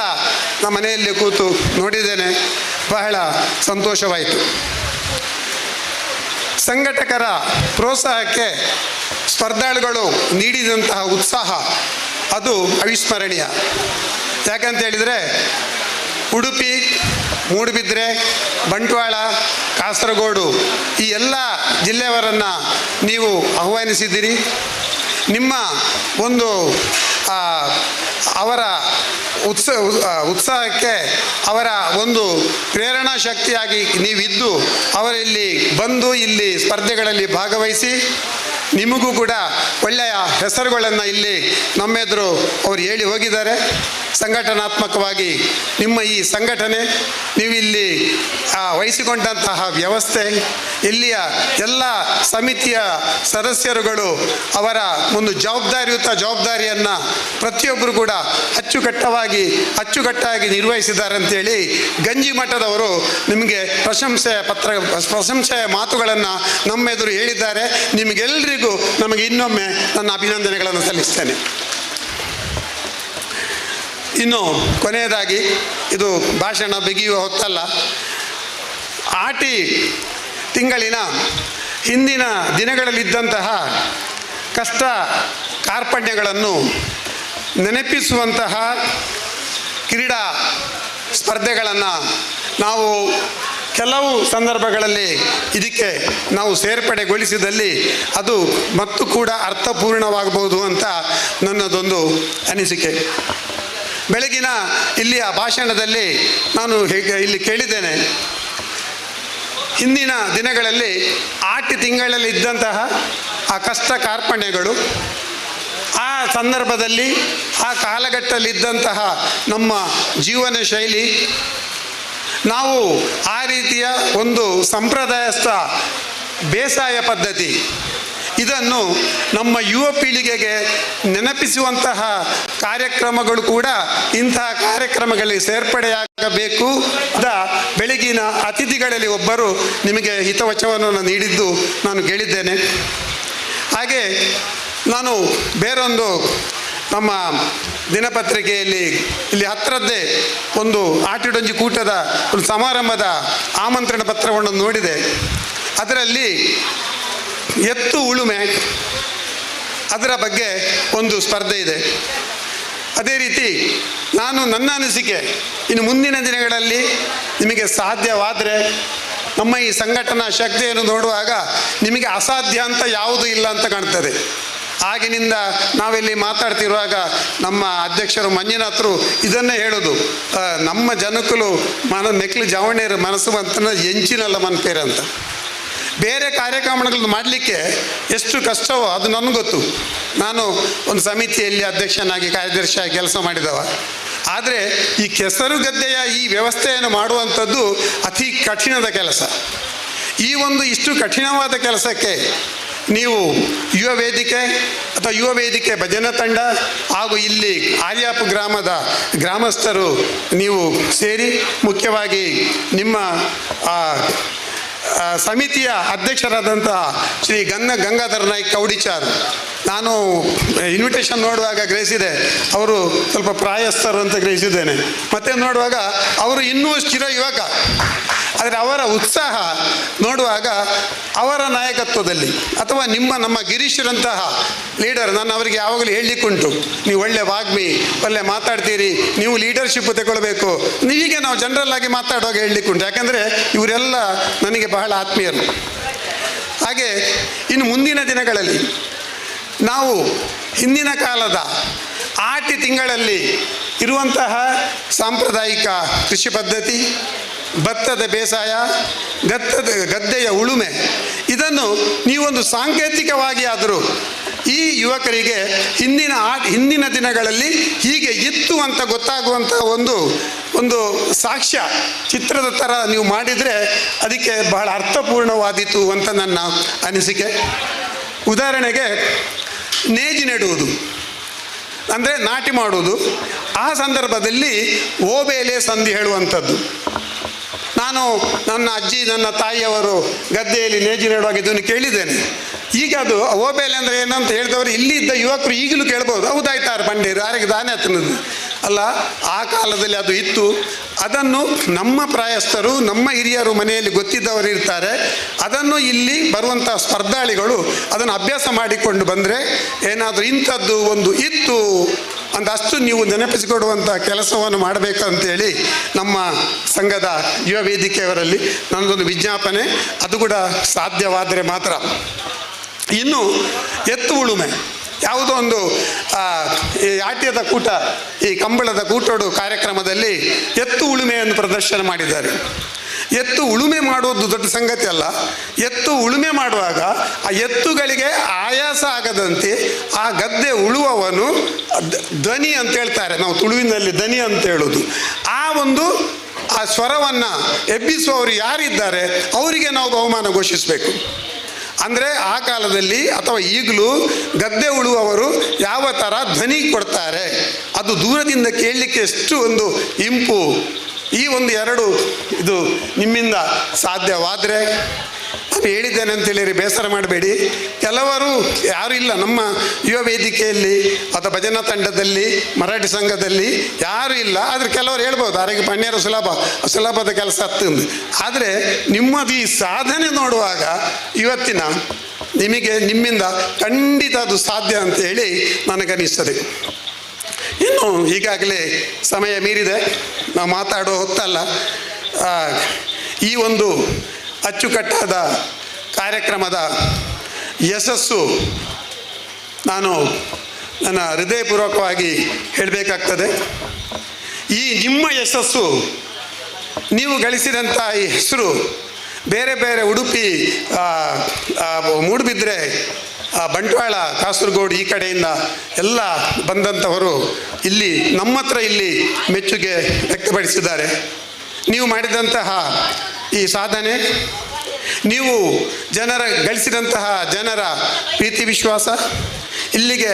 Speaker 6: ನಮ್ಮ ಮನೆಯಲ್ಲಿ ಕೂತು ನೋಡಿದ್ದೇನೆ. ಬಹಳ ಸಂತೋಷವಾಯಿತು. ಸಂಘಟಕರ ಪ್ರೋತ್ಸಾಹಕ್ಕೆ ಸ್ಪರ್ಧಾಳುಗಳು ನೀಡಿದಂತಹ ಉತ್ಸಾಹ ಅದು ಅವಿಸ್ಮರಣೀಯ. ಯಾಕಂತ ಹೇಳಿದರೆ ಉಡುಪಿ, ಮೂಡುಬಿದ್ರೆ, ಬಂಟ್ವಾಳ, ಕಾಸರಗೋಡು ಈ ಎಲ್ಲ ಜಿಲ್ಲೆಯವರನ್ನು ನೀವು ಆಹ್ವಾನಿಸಿದ್ದೀರಿ. ನಿಮ್ಮ ಒಂದು ಅವರ ಉತ್ಸಾಹಕ್ಕೆ ಅವರ ಒಂದು ಪ್ರೇರಣಾ ಶಕ್ತಿಯಾಗಿ ನೀವಿದ್ದು ಅವರಲ್ಲಿ ಬಂದು ಇಲ್ಲಿ ಸ್ಪರ್ಧೆಗಳಲ್ಲಿ ಭಾಗವಹಿಸಿ ನಿಮಗೂ ಕೂಡ ಒಳ್ಳೆಯ ಹೆಸರುಗಳನ್ನು ಇಲ್ಲಿ ನಮ್ಮೆದುರು ಅವರು ಹೇಳಿ ಹೋಗಿದ್ದಾರೆ. ಸಂಘಟನಾತ್ಮಕವಾಗಿ ನಿಮ್ಮ ಈ ಸಂಘಟನೆ, ನೀವಿಲ್ಲಿ ವಹಿಸಿಕೊಂಡಂತಹ ವ್ಯವಸ್ಥೆ, ಇಲ್ಲಿಯ ಎಲ್ಲ ಸಮಿತಿಯ ಸದಸ್ಯರುಗಳು ಅವರ ಒಂದು ಜವಾಬ್ದಾರಿಯನ್ನು ಪ್ರತಿಯೊಬ್ಬರು ಕೂಡ ಅಚ್ಚುಕಟ್ಟಾಗಿ ನಿರ್ವಹಿಸಿದ್ದಾರೆ ಅಂತೇಳಿ ಗಂಜಿ ಮಠದವರು ನಿಮಗೆ ಪ್ರಶಂಸೆಯ ಮಾತುಗಳನ್ನು ನಮ್ಮೆದುರು ಹೇಳಿದ್ದಾರೆ. ನಿಮಗೆಲ್ಲರಿಗೂ ನಮಗೆ ಇನ್ನೊಮ್ಮೆ ನನ್ನ ಅಭಿನಂದನೆಗಳನ್ನು ಸಲ್ಲಿಸ್ತೇನೆ. ಇನ್ನು ಕೊನೆಯದಾಗಿ, ಇದು ಭಾಷಣ ಬಿಗಿಯುವ ಹೊತ್ತಲ್ಲ, ಆಟಿ ತಿಂಗಳಿನ ಹಿಂದಿನ ದಿನಗಳಲ್ಲಿದ್ದಂತಹ ಕಷ್ಟ ಕಾರ್ಪಣ್ಯಗಳನ್ನು ನೆನಪಿಸುವಂತಹ ಕ್ರೀಡಾ ಸ್ಪರ್ಧೆಗಳನ್ನು ನಾವು ಕೆಲವು ಸಂದರ್ಭಗಳಲ್ಲಿ ಇದಕ್ಕೆ ನಾವು ಸೇರ್ಪಡೆಗೊಳಿಸಿದಲ್ಲಿ ಅದು ಮತ್ತು ಕೂಡ ಅರ್ಥಪೂರ್ಣವಾಗಬಹುದು ಅಂತ ನನ್ನದೊಂದು ಅನಿಸಿಕೆ. ಬೆಳಗಿನ ಇಲ್ಲಿಯ ಭಾಷಣದಲ್ಲಿ ನಾನು ಇಲ್ಲಿ ಕೇಳಿದ್ದೇನೆ, ಹಿಂದಿನ ದಿನಗಳಲ್ಲಿ ಆಟಿ ತಿಂಗಳಲ್ಲಿ ಇದ್ದಂತಹ ಆ ಕಷ್ಟ ಕಾರ್ಪಣ್ಯಗಳು, ಆ ಸಂದರ್ಭದಲ್ಲಿ ಆ ಕಾಲಘಟ್ಟದಲ್ಲಿದ್ದಂತಹ ನಮ್ಮ ಜೀವನ ಶೈಲಿ, ನಾವು ಆ ರೀತಿಯ ಒಂದು ಸಂಪ್ರದಾಯಸ್ಥ ಬೇಸಾಯ ಪದ್ಧತಿ, ಇದನ್ನು ನಮ್ಮ ಯುವ ಪೀಳಿಗೆಗೆ ನೆನಪಿಸುವಂತಹ ಕಾರ್ಯಕ್ರಮಗಳು ಕೂಡ ಇಂತಹ ಕಾರ್ಯಕ್ರಮಗಳಲ್ಲಿ ಸೇರ್ಪಡೆಯಾಗಬೇಕು. ಬೆಳಗಿನ ಅತಿಥಿಗಳಲ್ಲಿ ಒಬ್ಬರು ನಿಮಗೆ ಹಿತವಚನವನ್ನು ನೀಡಿದ್ದು ನಾನು ಕೇಳಿದ್ದೇನೆ. ಹಾಗೆ ನಾನು ಬೇರೊಂದು ನಮ್ಮ ದಿನಪತ್ರಿಕೆಯಲ್ಲಿ ಇಲ್ಲಿ ಹತ್ತಿರದ್ದೇ ಒಂದು ಆಟಿಡೊಂಜಿ ಕೂಟದ ಒಂದು ಸಮಾರಂಭದ ಆಮಂತ್ರಣ ಪತ್ರವನ್ನು ನೋಡಿದೆ. ಅದರಲ್ಲಿ ಎತ್ತು ಉಳುಮೆ ಅದರ ಬಗ್ಗೆ ಒಂದು ಸ್ಪರ್ಧೆ ಇದೆ. ಅದೇ ರೀತಿ ನನ್ನ ಅನಿಸಿಕೆ, ಇನ್ನು ಮುಂದಿನ ದಿನಗಳಲ್ಲಿ ನಿಮಗೆ ಸಾಧ್ಯವಾದರೆ ನಮ್ಮ ಈ ಸಂಘಟನಾ ಶಕ್ತಿಯನ್ನು ನೋಡುವಾಗ ನಿಮಗೆ ಅಸಾಧ್ಯ ಅಂತ ಯಾವುದೂ ಇಲ್ಲ ಅಂತ ಕಾಣ್ತದೆ. ಆಗಿನಿಂದ ನಾವಿಲ್ಲಿ ಮಾತಾಡ್ತಿರುವಾಗ ನಮ್ಮ ಅಧ್ಯಕ್ಷರು ಮಂಜುನಾಥರು ಇದನ್ನೇ ಹೇಳೋದು, ನಮ್ಮ ಜನಕ್ಕಲು ಮೆಕ್ಲು ಜವಣೇರು ಮನಸ್ಸು ಅಂತ ಎಂಚಿನಲ್ಲ ಮನ್ಪೇರು ಅಂತ. ಬೇರೆ ಕಾರ್ಯಕ್ರಮಗಳನ್ನು ಮಾಡಲಿಕ್ಕೆ ಎಷ್ಟು ಕಷ್ಟವೋ ಅದು ನನಗೆ ಗೊತ್ತು. ನಾನು ಒಂದು ಸಮಿತಿಯಲ್ಲಿ ಅಧ್ಯಕ್ಷನಾಗಿ ಕಾರ್ಯದರ್ಶಿಯಾಗಿ ಕೆಲಸ ಮಾಡಿದವ. ಆದರೆ ಈ ಕೆಸರುಗದ್ದೆಯ ಈ ವ್ಯವಸ್ಥೆಯನ್ನು ಮಾಡುವಂಥದ್ದು ಅತಿ ಕಠಿಣದ ಕೆಲಸ. ಈ ಒಂದು ಇಷ್ಟು ಕಠಿಣವಾದ ಕೆಲಸಕ್ಕೆ ನೀವು ಯುವ ವೇದಿಕೆ ಅಥವಾ ಯುವ ವೇದಿಕೆ ಭಜನಾ ತಂಡ ಹಾಗೂ ಇಲ್ಲಿ ಆರ್ಯಾಪು ಗ್ರಾಮದ ಗ್ರಾಮಸ್ಥರು ನೀವು ಸೇರಿ ಮುಖ್ಯವಾಗಿ ನಿಮ್ಮ ಸಮಿತಿಯ ಅಧ್ಯಕ್ಷರಾದಂತಹ ಶ್ರೀ ಗಂಗಾಧರ ನಾಯ್ಕ ಕೌಡಿಚಾರ್, ನಾನು ಇನ್ವಿಟೇಷನ್ ನೋಡುವಾಗ ಗ್ರಹಿಸಿದೆ ಅವರು ಸ್ವಲ್ಪ ಪ್ರಾಯಸ್ಥರು ಅಂತ ಗ್ರಹಿಸಿದ್ದೇನೆ. ಮತ್ತೆ ನೋಡುವಾಗ ಅವರು ಇನ್ನೂ ಚಿರ ಯುವಕ, ಆದರೆ ಅವರ ಉತ್ಸಾಹ ನೋಡುವಾಗ ಅವರ ನಾಯಕತ್ವದಲ್ಲಿ ಅಥವಾ ನಮ್ಮ ಗಿರೀಶ್ರಂತಹ ಲೀಡರ್, ನಾನು ಅವರಿಗೆ ಯಾವಾಗಲೂ ಹೇಳಲಿಕ್ಕುಂಟು, ನೀವು ಒಳ್ಳೆ ವಾಗ್ಮಿ, ಒಳ್ಳೆ ಮಾತಾಡ್ತೀರಿ, ನೀವು ಲೀಡರ್ಶಿಪ್ ತಗೊಳ್ಬೇಕು, ನೀವೀಗೆ ನಾವು ಜನರಲ್ ಆಗಿ ಮಾತಾಡುವಾಗ ಹೇಳಲಿಕ್ಕುಂಟು. ಯಾಕೆಂದರೆ ಇವರೆಲ್ಲ ನನಗೆ ಬಹಳ ಆತ್ಮೀಯರು. ಹಾಗೆ ಇನ್ನು ಮುಂದಿನ ದಿನಗಳಲ್ಲಿ ನಾವು ಹಿಂದಿನ ಕಾಲದ ಆಟಿ ತಿಂಗಳಲ್ಲಿ ಇರುವಂತಹ ಸಾಂಪ್ರದಾಯಿಕ ಕೃಷಿ ಪದ್ಧತಿ, ಭತ್ತದ ಬೇಸಾಯ, ಗದ್ದೆಯ ಉಳುಮೆ, ಇದನ್ನು ನೀವೊಂದು ಸಾಂಕೇತಿಕವಾಗಿ ಆದರೂ ಈ ಯುವಕರಿಗೆ ಹಿಂದಿನ ದಿನಗಳಲ್ಲಿ ಹೀಗೆ ಇತ್ತು ಅಂತ ಗೊತ್ತಾಗುವಂಥ ಒಂದು ಸಾಕ್ಷ್ಯ ಚಿತ್ರದ ಥರ ನೀವು ಮಾಡಿದರೆ ಅದಕ್ಕೆ ಬಹಳ ಅರ್ಥಪೂರ್ಣವಾದೀತು ಅಂತ ನನ್ನ ಅನಿಸಿಕೆ. ಉದಾಹರಣೆಗೆ ನೇಜಿ ನೆಡುವುದು ಅಂದರೆ ನಾಟಿ ಮಾಡುವುದು, ಆ ಸಂದರ್ಭದಲ್ಲಿ ಓಬೇಲೆ ಸಂಧಿ ಹೇಳುವಂಥದ್ದು. ನಾನು ನನ್ನ ಅಜ್ಜಿ ನನ್ನ ತಾಯಿಯವರು ಗದ್ದೆಯಲ್ಲಿ ನೇಜಿ ನೆಡುವಾಗ ಇದನ್ನು ಕೇಳಿದ್ದೇನೆ. ಈಗ ಅದು ಓಬೇಲೆ ಅಂದರೆ ಏನಂತ ಹೇಳಿದವರು ಇಲ್ಲಿದ್ದ ಯುವಕರು ಈಗಲೂ ಕೇಳ್ಬೋದು, ಹೌದಾಯ್ತಾರೆ ಬಂಡೇರು ಯಾರಿಗೆ ದಾನೆ ಹತ್ತನದು ಅಲ್ಲ, ಆ ಕಾಲದಲ್ಲಿ ಅದು ಇತ್ತು. ಅದನ್ನು ನಮ್ಮ ಪ್ರಾಯಸ್ಥರು, ನಮ್ಮ ಹಿರಿಯರು ಮನೆಯಲ್ಲಿ ಗೊತ್ತಿದ್ದವರು ಇರ್ತಾರೆ, ಅದನ್ನು ಇಲ್ಲಿ ಬರುವಂಥ ಸ್ಪರ್ಧಾಳಿಗಳು ಅದನ್ನು ಅಭ್ಯಾಸ ಮಾಡಿಕೊಂಡು ಬಂದರೆ ಏನಾದರೂ ಇಂಥದ್ದು ಒಂದು ಇತ್ತು ಅಂತ ಅಷ್ಟು ನೀವು ನೆನಪಿಸಿಕೊಡುವಂಥ ಕೆಲಸವನ್ನು ಮಾಡಬೇಕಂತೇಳಿ ನಮ್ಮ ಸಂಘದ ಯುವ ವೇದಿಕೆಯವರಲ್ಲಿ ನನ್ನದೊಂದು ವಿಜ್ಞಾಪನೆ. ಅದು ಕೂಡ ಸಾಧ್ಯವಾದರೆ ಮಾತ್ರ. ಇನ್ನು ಎತ್ತು ಉಳುಮೆ, ಯಾವುದೋ ಒಂದು ಈ ಆಟ್ಯದ ಕೂಟ, ಈ ಕಂಬಳದ ಕೂಟೋಡು ಕಾರ್ಯಕ್ರಮದಲ್ಲಿ ಎತ್ತು ಉಳುಮೆಯನ್ನು ಪ್ರದರ್ಶನ ಮಾಡಿದ್ದಾರೆ. ಎತ್ತು ಉಳುಮೆ ಮಾಡುವುದು ದೊಡ್ಡ ಸಂಗತಿ ಅಲ್ಲ. ಎತ್ತು ಉಳುಮೆ ಮಾಡುವಾಗ ಆ ಎತ್ತುಗಳಿಗೆ ಆಯಾಸ ಆಗದಂತೆ ಆ ಗದ್ದೆ ಉಳುವವನು ಧ್ವನಿ ಅಂತ ಹೇಳ್ತಾರೆ, ನಾವು ತುಳುವಿನಲ್ಲಿ ಧ್ವನಿ ಅಂತ ಹೇಳೋದು, ಆ ಸ್ವರವನ್ನು ಎಬ್ಬಿಸುವವರು ಯಾರಿದ್ದಾರೆ ಅವರಿಗೆ ನಾವು ಬಹುಮಾನ ಘೋಷಿಸಬೇಕು. ಅಂದರೆ ಆ ಕಾಲದಲ್ಲಿ ಅಥವಾ ಈಗಲೂ ಗದ್ದೆ ಉಳುವವರು ಯಾವ ಥರ ಧ್ವನಿ ಕೊಡ್ತಾರೆ, ಅದು ದೂರದಿಂದ ಕೇಳಲಿಕ್ಕೆ ಎಷ್ಟು ಒಂದು ಇಂಪು. ಈ ಎರಡು ಇದು ನಿಮ್ಮಿಂದ ಸಾಧ್ಯವಾದರೆ, ನಾನು ಹೇಳಿದ್ದೇನೆ ಅಂತೇಳಿರಿ ಬೇಸರ ಮಾಡಬೇಡಿ. ಕೆಲವರು ಯಾರೂ ಇಲ್ಲ ನಮ್ಮ ಯುವ ವೇದಿಕೆಯಲ್ಲಿ ಅಥವಾ ಭಜನಾ ತಂಡದಲ್ಲಿ ಮರಾಠಿ ಸಂಘದಲ್ಲಿ ಯಾರೂ ಇಲ್ಲ. ಆದರೆ ಕೆಲವರು ಹೇಳ್ಬೋದು ಆರೋಗ್ಯ ಪಣ್ಯರು ಸುಲಭದ ಕೆಲಸ ಹತ್ತಂದು. ಆದರೆ ನಿಮ್ಮದು ಈ ಸಾಧನೆ ನೋಡುವಾಗ ಇವತ್ತಿನ ನಿಮ್ಮಿಂದ ಖಂಡಿತ ಅದು ಸಾಧ್ಯ ಅಂತೇಳಿ ನನಗನ್ನಿಸ್ತದೆ. ಇನ್ನು ಈಗಾಗಲೇ ಸಮಯ ಮೀರಿದೆ, ನಾವು ಮಾತಾಡೋ ಹೊತ್ತಲ್ಲ. ಈ ಒಂದು ಅಚ್ಚುಕಟ್ಟಾದ ಕಾರ್ಯಕ್ರಮದ ಯಶಸ್ಸು ನಾನು ನನ್ನ ಹೃದಯಪೂರ್ವಕವಾಗಿ ಹೇಳಬೇಕಾಗ್ತದೆ. ಈ ನಿಮ್ಮ ಯಶಸ್ಸು, ನೀವು ಗಳಿಸಿದಂಥ ಈ ಹೆಸರು ಬೇರೆ ಬೇರೆ ಉಡುಪಿ, ಮೂಡುಬಿದ್ರೆ, ಬಂಟ್ವಾಳ, ಕಾಸರಗೋಡು ಈ ಕಡೆಯಿಂದ ಎಲ್ಲ ಬಂದಂಥವರು ಇಲ್ಲಿ ನಮ್ಮ ಹತ್ರ ಇಲ್ಲಿ ಮೆಚ್ಚುಗೆ ವ್ಯಕ್ತಪಡಿಸಿದ್ದಾರೆ. ನೀವು ಮಾಡಿದಂತಹ ಈ ಸಾಧನೆ, ನೀವು ಗಳಿಸಿದಂತಹ ಜನರ ಪ್ರೀತಿ ವಿಶ್ವಾಸ, ಇಲ್ಲಿಗೆ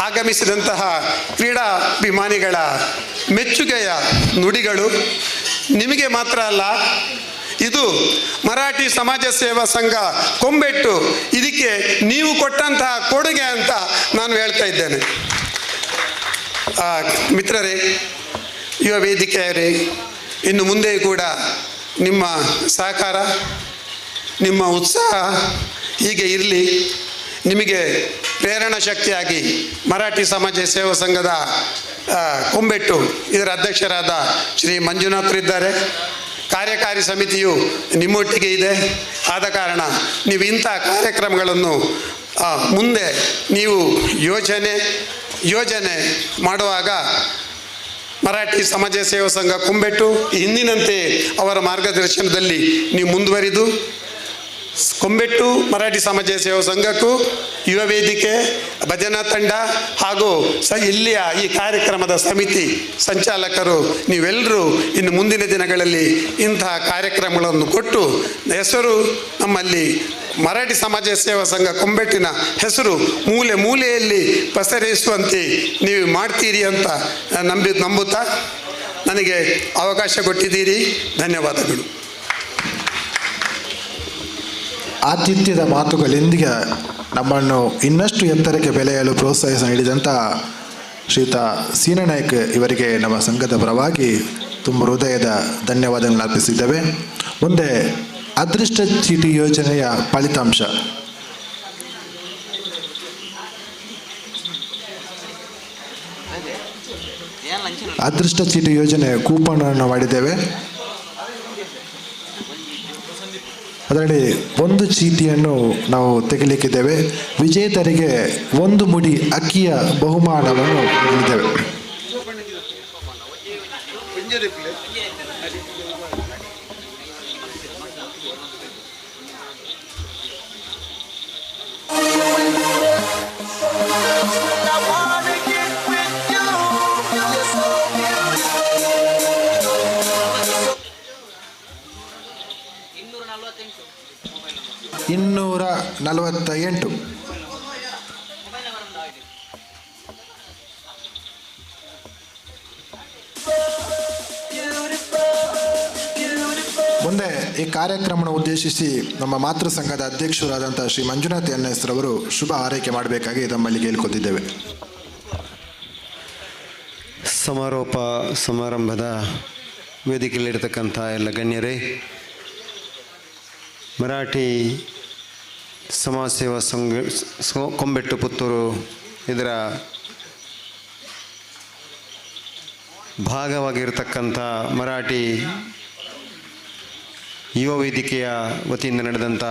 Speaker 6: ಆಗಮಿಸಿದಂತಹ ಕ್ರೀಡಾಭಿಮಾನಿಗಳ ಮೆಚ್ಚುಗೆಯ ನುಡಿಗಳು ನಿಮಗೆ ಮಾತ್ರ ಅಲ್ಲ, ಇದು ಮರಾಠಿ ಸಮಾಜ ಸೇವಾ ಸಂಘ ಕೊಂಬೆಟ್ಟು ಇದಕ್ಕೆ ನೀವು ಕೊಟ್ಟಂತಹ ಕೊಡುಗೆ ಅಂತ ನಾನು ಹೇಳ್ತಾ ಇದ್ದೇನೆ. ಮಿತ್ರರೇ, ಯುವ ವೇದಿಕೆಯವರೇ, ಇನ್ನು ಮುಂದೆ ಕೂಡ ನಿಮ್ಮ ಸಹಕಾರ, ನಿಮ್ಮ ಉತ್ಸಾಹ ಹೀಗೆ ಇರಲಿ. ನಿಮಗೆ ಪ್ರೇರಣಾ ಶಕ್ತಿಯಾಗಿ ಮರಾಠಿ ಸಮಾಜ ಸೇವಾ ಸಂಘದ ಕೊಂಬೆಟ್ಟು ಇದರ ಅಧ್ಯಕ್ಷರಾದ ಶ್ರೀ ಮಂಜುನಾಥ್ರಿದ್ದಾರೆ. ಕಾರ್ಯಕಾರಿ ಸಮಿತಿಯು ನಿಮ್ಮೊಟ್ಟಿಗೆ ಇದೆ. ಆದ ಕಾರಣ ನೀವು ಇಂಥ ಕಾರ್ಯಕ್ರಮಗಳನ್ನು ಮುಂದೆ ನೀವು ಯೋಜನೆ ಮಾಡುವಾಗ ಮರಾಠಿ ಸಮಾಜ ಸೇವಾ ಸಂಘ ಕೊಂಬೆಟ್ಟು ಹಿಂದಿನಂತೆ ಅವರ ಮಾರ್ಗದರ್ಶನದಲ್ಲಿ ನೀವು ಮುಂದುವರಿದು ಕೊಂಬೆಟ್ಟು ಮರಾಠಿ ಸಮಾಜ ಸೇವಾ ಸಂಘಕ್ಕೂ ಯುವ ವೇದಿಕೆ ಭಜನಾ ತಂಡ ಹಾಗೂ ಇಲ್ಲಿಯ ಈ ಕಾರ್ಯಕ್ರಮದ ಸಮಿತಿ ಸಂಚಾಲಕರು ನೀವೆಲ್ಲರೂ ಇನ್ನು ಮುಂದಿನ ದಿನಗಳಲ್ಲಿ ಇಂತಹ ಕಾರ್ಯಕ್ರಮಗಳನ್ನು ಕೊಟ್ಟು ಹೆಸರು ನಮ್ಮಲ್ಲಿ ಮರಾಠಿ ಸಮಾಜ ಸೇವಾ ಸಂಘ ಕೊಂಬೆಟ್ಟಿನ ಹೆಸರು ಮೂಲೆ ಮೂಲೆಯಲ್ಲಿ ಪಸರಿಸುವಂತೆ ನೀವು ಮಾಡ್ತೀರಿ ಅಂತ ನಂಬುತ್ತಾ ನನಗೆ ಅವಕಾಶ ಕೊಟ್ಟಿದ್ದೀರಿ. ಧನ್ಯವಾದಗಳು.
Speaker 9: ಆತಿಥ್ಯದ ಮಾತುಗಳೊಂದಿಗೆ ನಮ್ಮನ್ನು ಇನ್ನಷ್ಟು ಎತ್ತರಕ್ಕೆ ಬೆಳೆಯಲು ಪ್ರೋತ್ಸಾಹಿಸ ನೀಡಿದಂಥ ಶ್ರೀಯುತ ಸೀನನಾಯ್ಕ ಇವರಿಗೆ ನಮ್ಮ ಸಂಘದ ಪರವಾಗಿ ತುಂಬ ಹೃದಯದ ಧನ್ಯವಾದಗಳನ್ನು ಅರ್ಪಿಸಿದ್ದೇವೆ. ಮುಂದೆ ಅದೃಷ್ಟ ಚೀಟಿ ಯೋಜನೆಯ ಫಲಿತಾಂಶ. ಅದೃಷ್ಟ ಚೀಟಿ ಯೋಜನೆ ಕೂಪನ್ ಅನ್ನು ಮಾಡಿದ್ದೇವೆ. ಅದರಲ್ಲಿ ಒಂದು ಚೀಟಿಯನ್ನು ನಾವು ತೆಗೆಯಲಿಕ್ಕಿದ್ದೇವೆ. ವಿಜೇತರಿಗೆ 1 ಮುಡಿ ಅಕ್ಕಿಯ ಬಹುಮಾನವನ್ನು ನೀಡಿದ್ದೇವೆ. $248. ಮುಂದೆ ಈ ಕಾರ್ಯಕ್ರಮವನ್ನು ಉದ್ದೇಶಿಸಿ ನಮ್ಮ ಮಾತೃ ಸಂಘದ ಅಧ್ಯಕ್ಷರಾದಂಥ ಶ್ರೀ ಮಂಜುನಾಥ್ ಎನ್ಎಸ್ ರವರು ಶುಭ ಹಾರೈಕೆ ಮಾಡಬೇಕಾಗಿ ತಮ್ಮಲ್ಲಿ ಕೇಳಿಕೊತಿದ್ದೇವೆ.
Speaker 1: ಸಮಾರೋಪ ಸಮಾರಂಭದ ವೇದಿಕೆಯಲ್ಲಿರತಕ್ಕಂಥ ಎಲ್ಲ ಗಣ್ಯರೇ, ಮರಾಠಿ ಸಮಾಜ ಸೇವಾ ಸಂಘ ಕೊಂಬೆಟ್ಟು ಪುತ್ತೂರು ಇದರ ಭಾಗವಾಗಿರತಕ್ಕಂಥ ಮರಾಠಿ ಯುವ ವೇದಿಕೆಯ ವತಿಯಿಂದ ನಡೆದಂಥ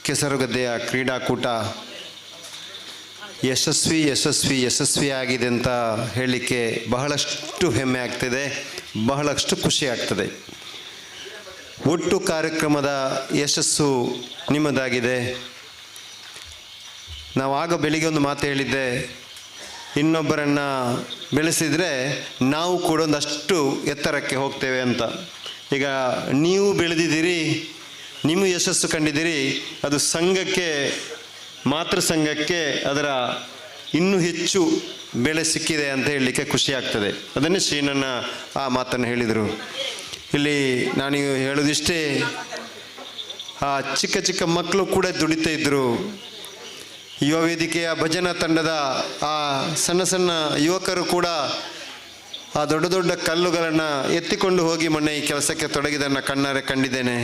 Speaker 1: ಕೆಸರುಗದ್ದೆಯ ಕ್ರೀಡಾಕೂಟ ಯಶಸ್ವಿಯಾಗಿದೆ ಅಂತ ಹೇಳಲಿಕ್ಕೆ ಬಹಳಷ್ಟು ಹೆಮ್ಮೆ ಆಗ್ತಿದೆ, ಬಹಳಷ್ಟು ಖುಷಿ ಆಗ್ತದೆ. ಒಟ್ಟು ಕಾರ್ಯಕ್ರಮದ ಯಶಸ್ಸು ನಿಮ್ಮದಾಗಿದೆ. ನಾವು ಆಗ ಬೆಳಿಗ್ಗೆ ಒಂದು ಮಾತು ಹೇಳಿದ್ದೆ, ಇನ್ನೊಬ್ಬರನ್ನು ಬೆಳೆಸಿದರೆ ನಾವು ಕೂಡ ಒಂದಷ್ಟು ಎತ್ತರಕ್ಕೆ ಹೋಗ್ತೇವೆ ಅಂತ. ಈಗ ನೀವು ಬೆಳೆದಿದ್ದೀರಿ, ನೀವು ಯಶಸ್ಸು ಕಂಡಿದ್ದೀರಿ, ಅದು ಸಂಘಕ್ಕೆ ಮಾತೃ ಸಂಘಕ್ಕೆ ಅದರ ಇನ್ನೂ ಹೆಚ್ಚು ಬೆಲೆ ಸಿಕ್ಕಿದೆ ಅಂತ ಹೇಳಲಿಕ್ಕೆ ಖುಷಿ ಆಗ್ತದೆ. ಅದನ್ನೇ ಶ್ರೀನನ್ನ ಆ ಮಾತನ್ನು ಹೇಳಿದರು. ಇಲ್ಲಿ ನಾನು ಹೇಳೋದಿಷ್ಟೇ, ಆ ಚಿಕ್ಕ ಚಿಕ್ಕ ಮಕ್ಕಳು ಕೂಡ ದುಡಿತಾ ಇದ್ದರು. ಯುವ ವೇದಿಕೆಯ ಭಜನಾ ತಂಡದ ಆ ಸಣ್ಣ ಸಣ್ಣ ಯುವಕರು ಕೂಡ ಆ ದೊಡ್ಡ ದೊಡ್ಡ ಕಲ್ಲುಗಳನ್ನು ಎತ್ತಿಕೊಂಡು ಹೋಗಿ ಮೊನ್ನೆ ಈ ಕೆಲಸಕ್ಕೆ ತೊಡಗಿದ್ದನ್ನು ಕಣ್ಣಾರೆ ಕಂಡಿದ್ದೇನೆ.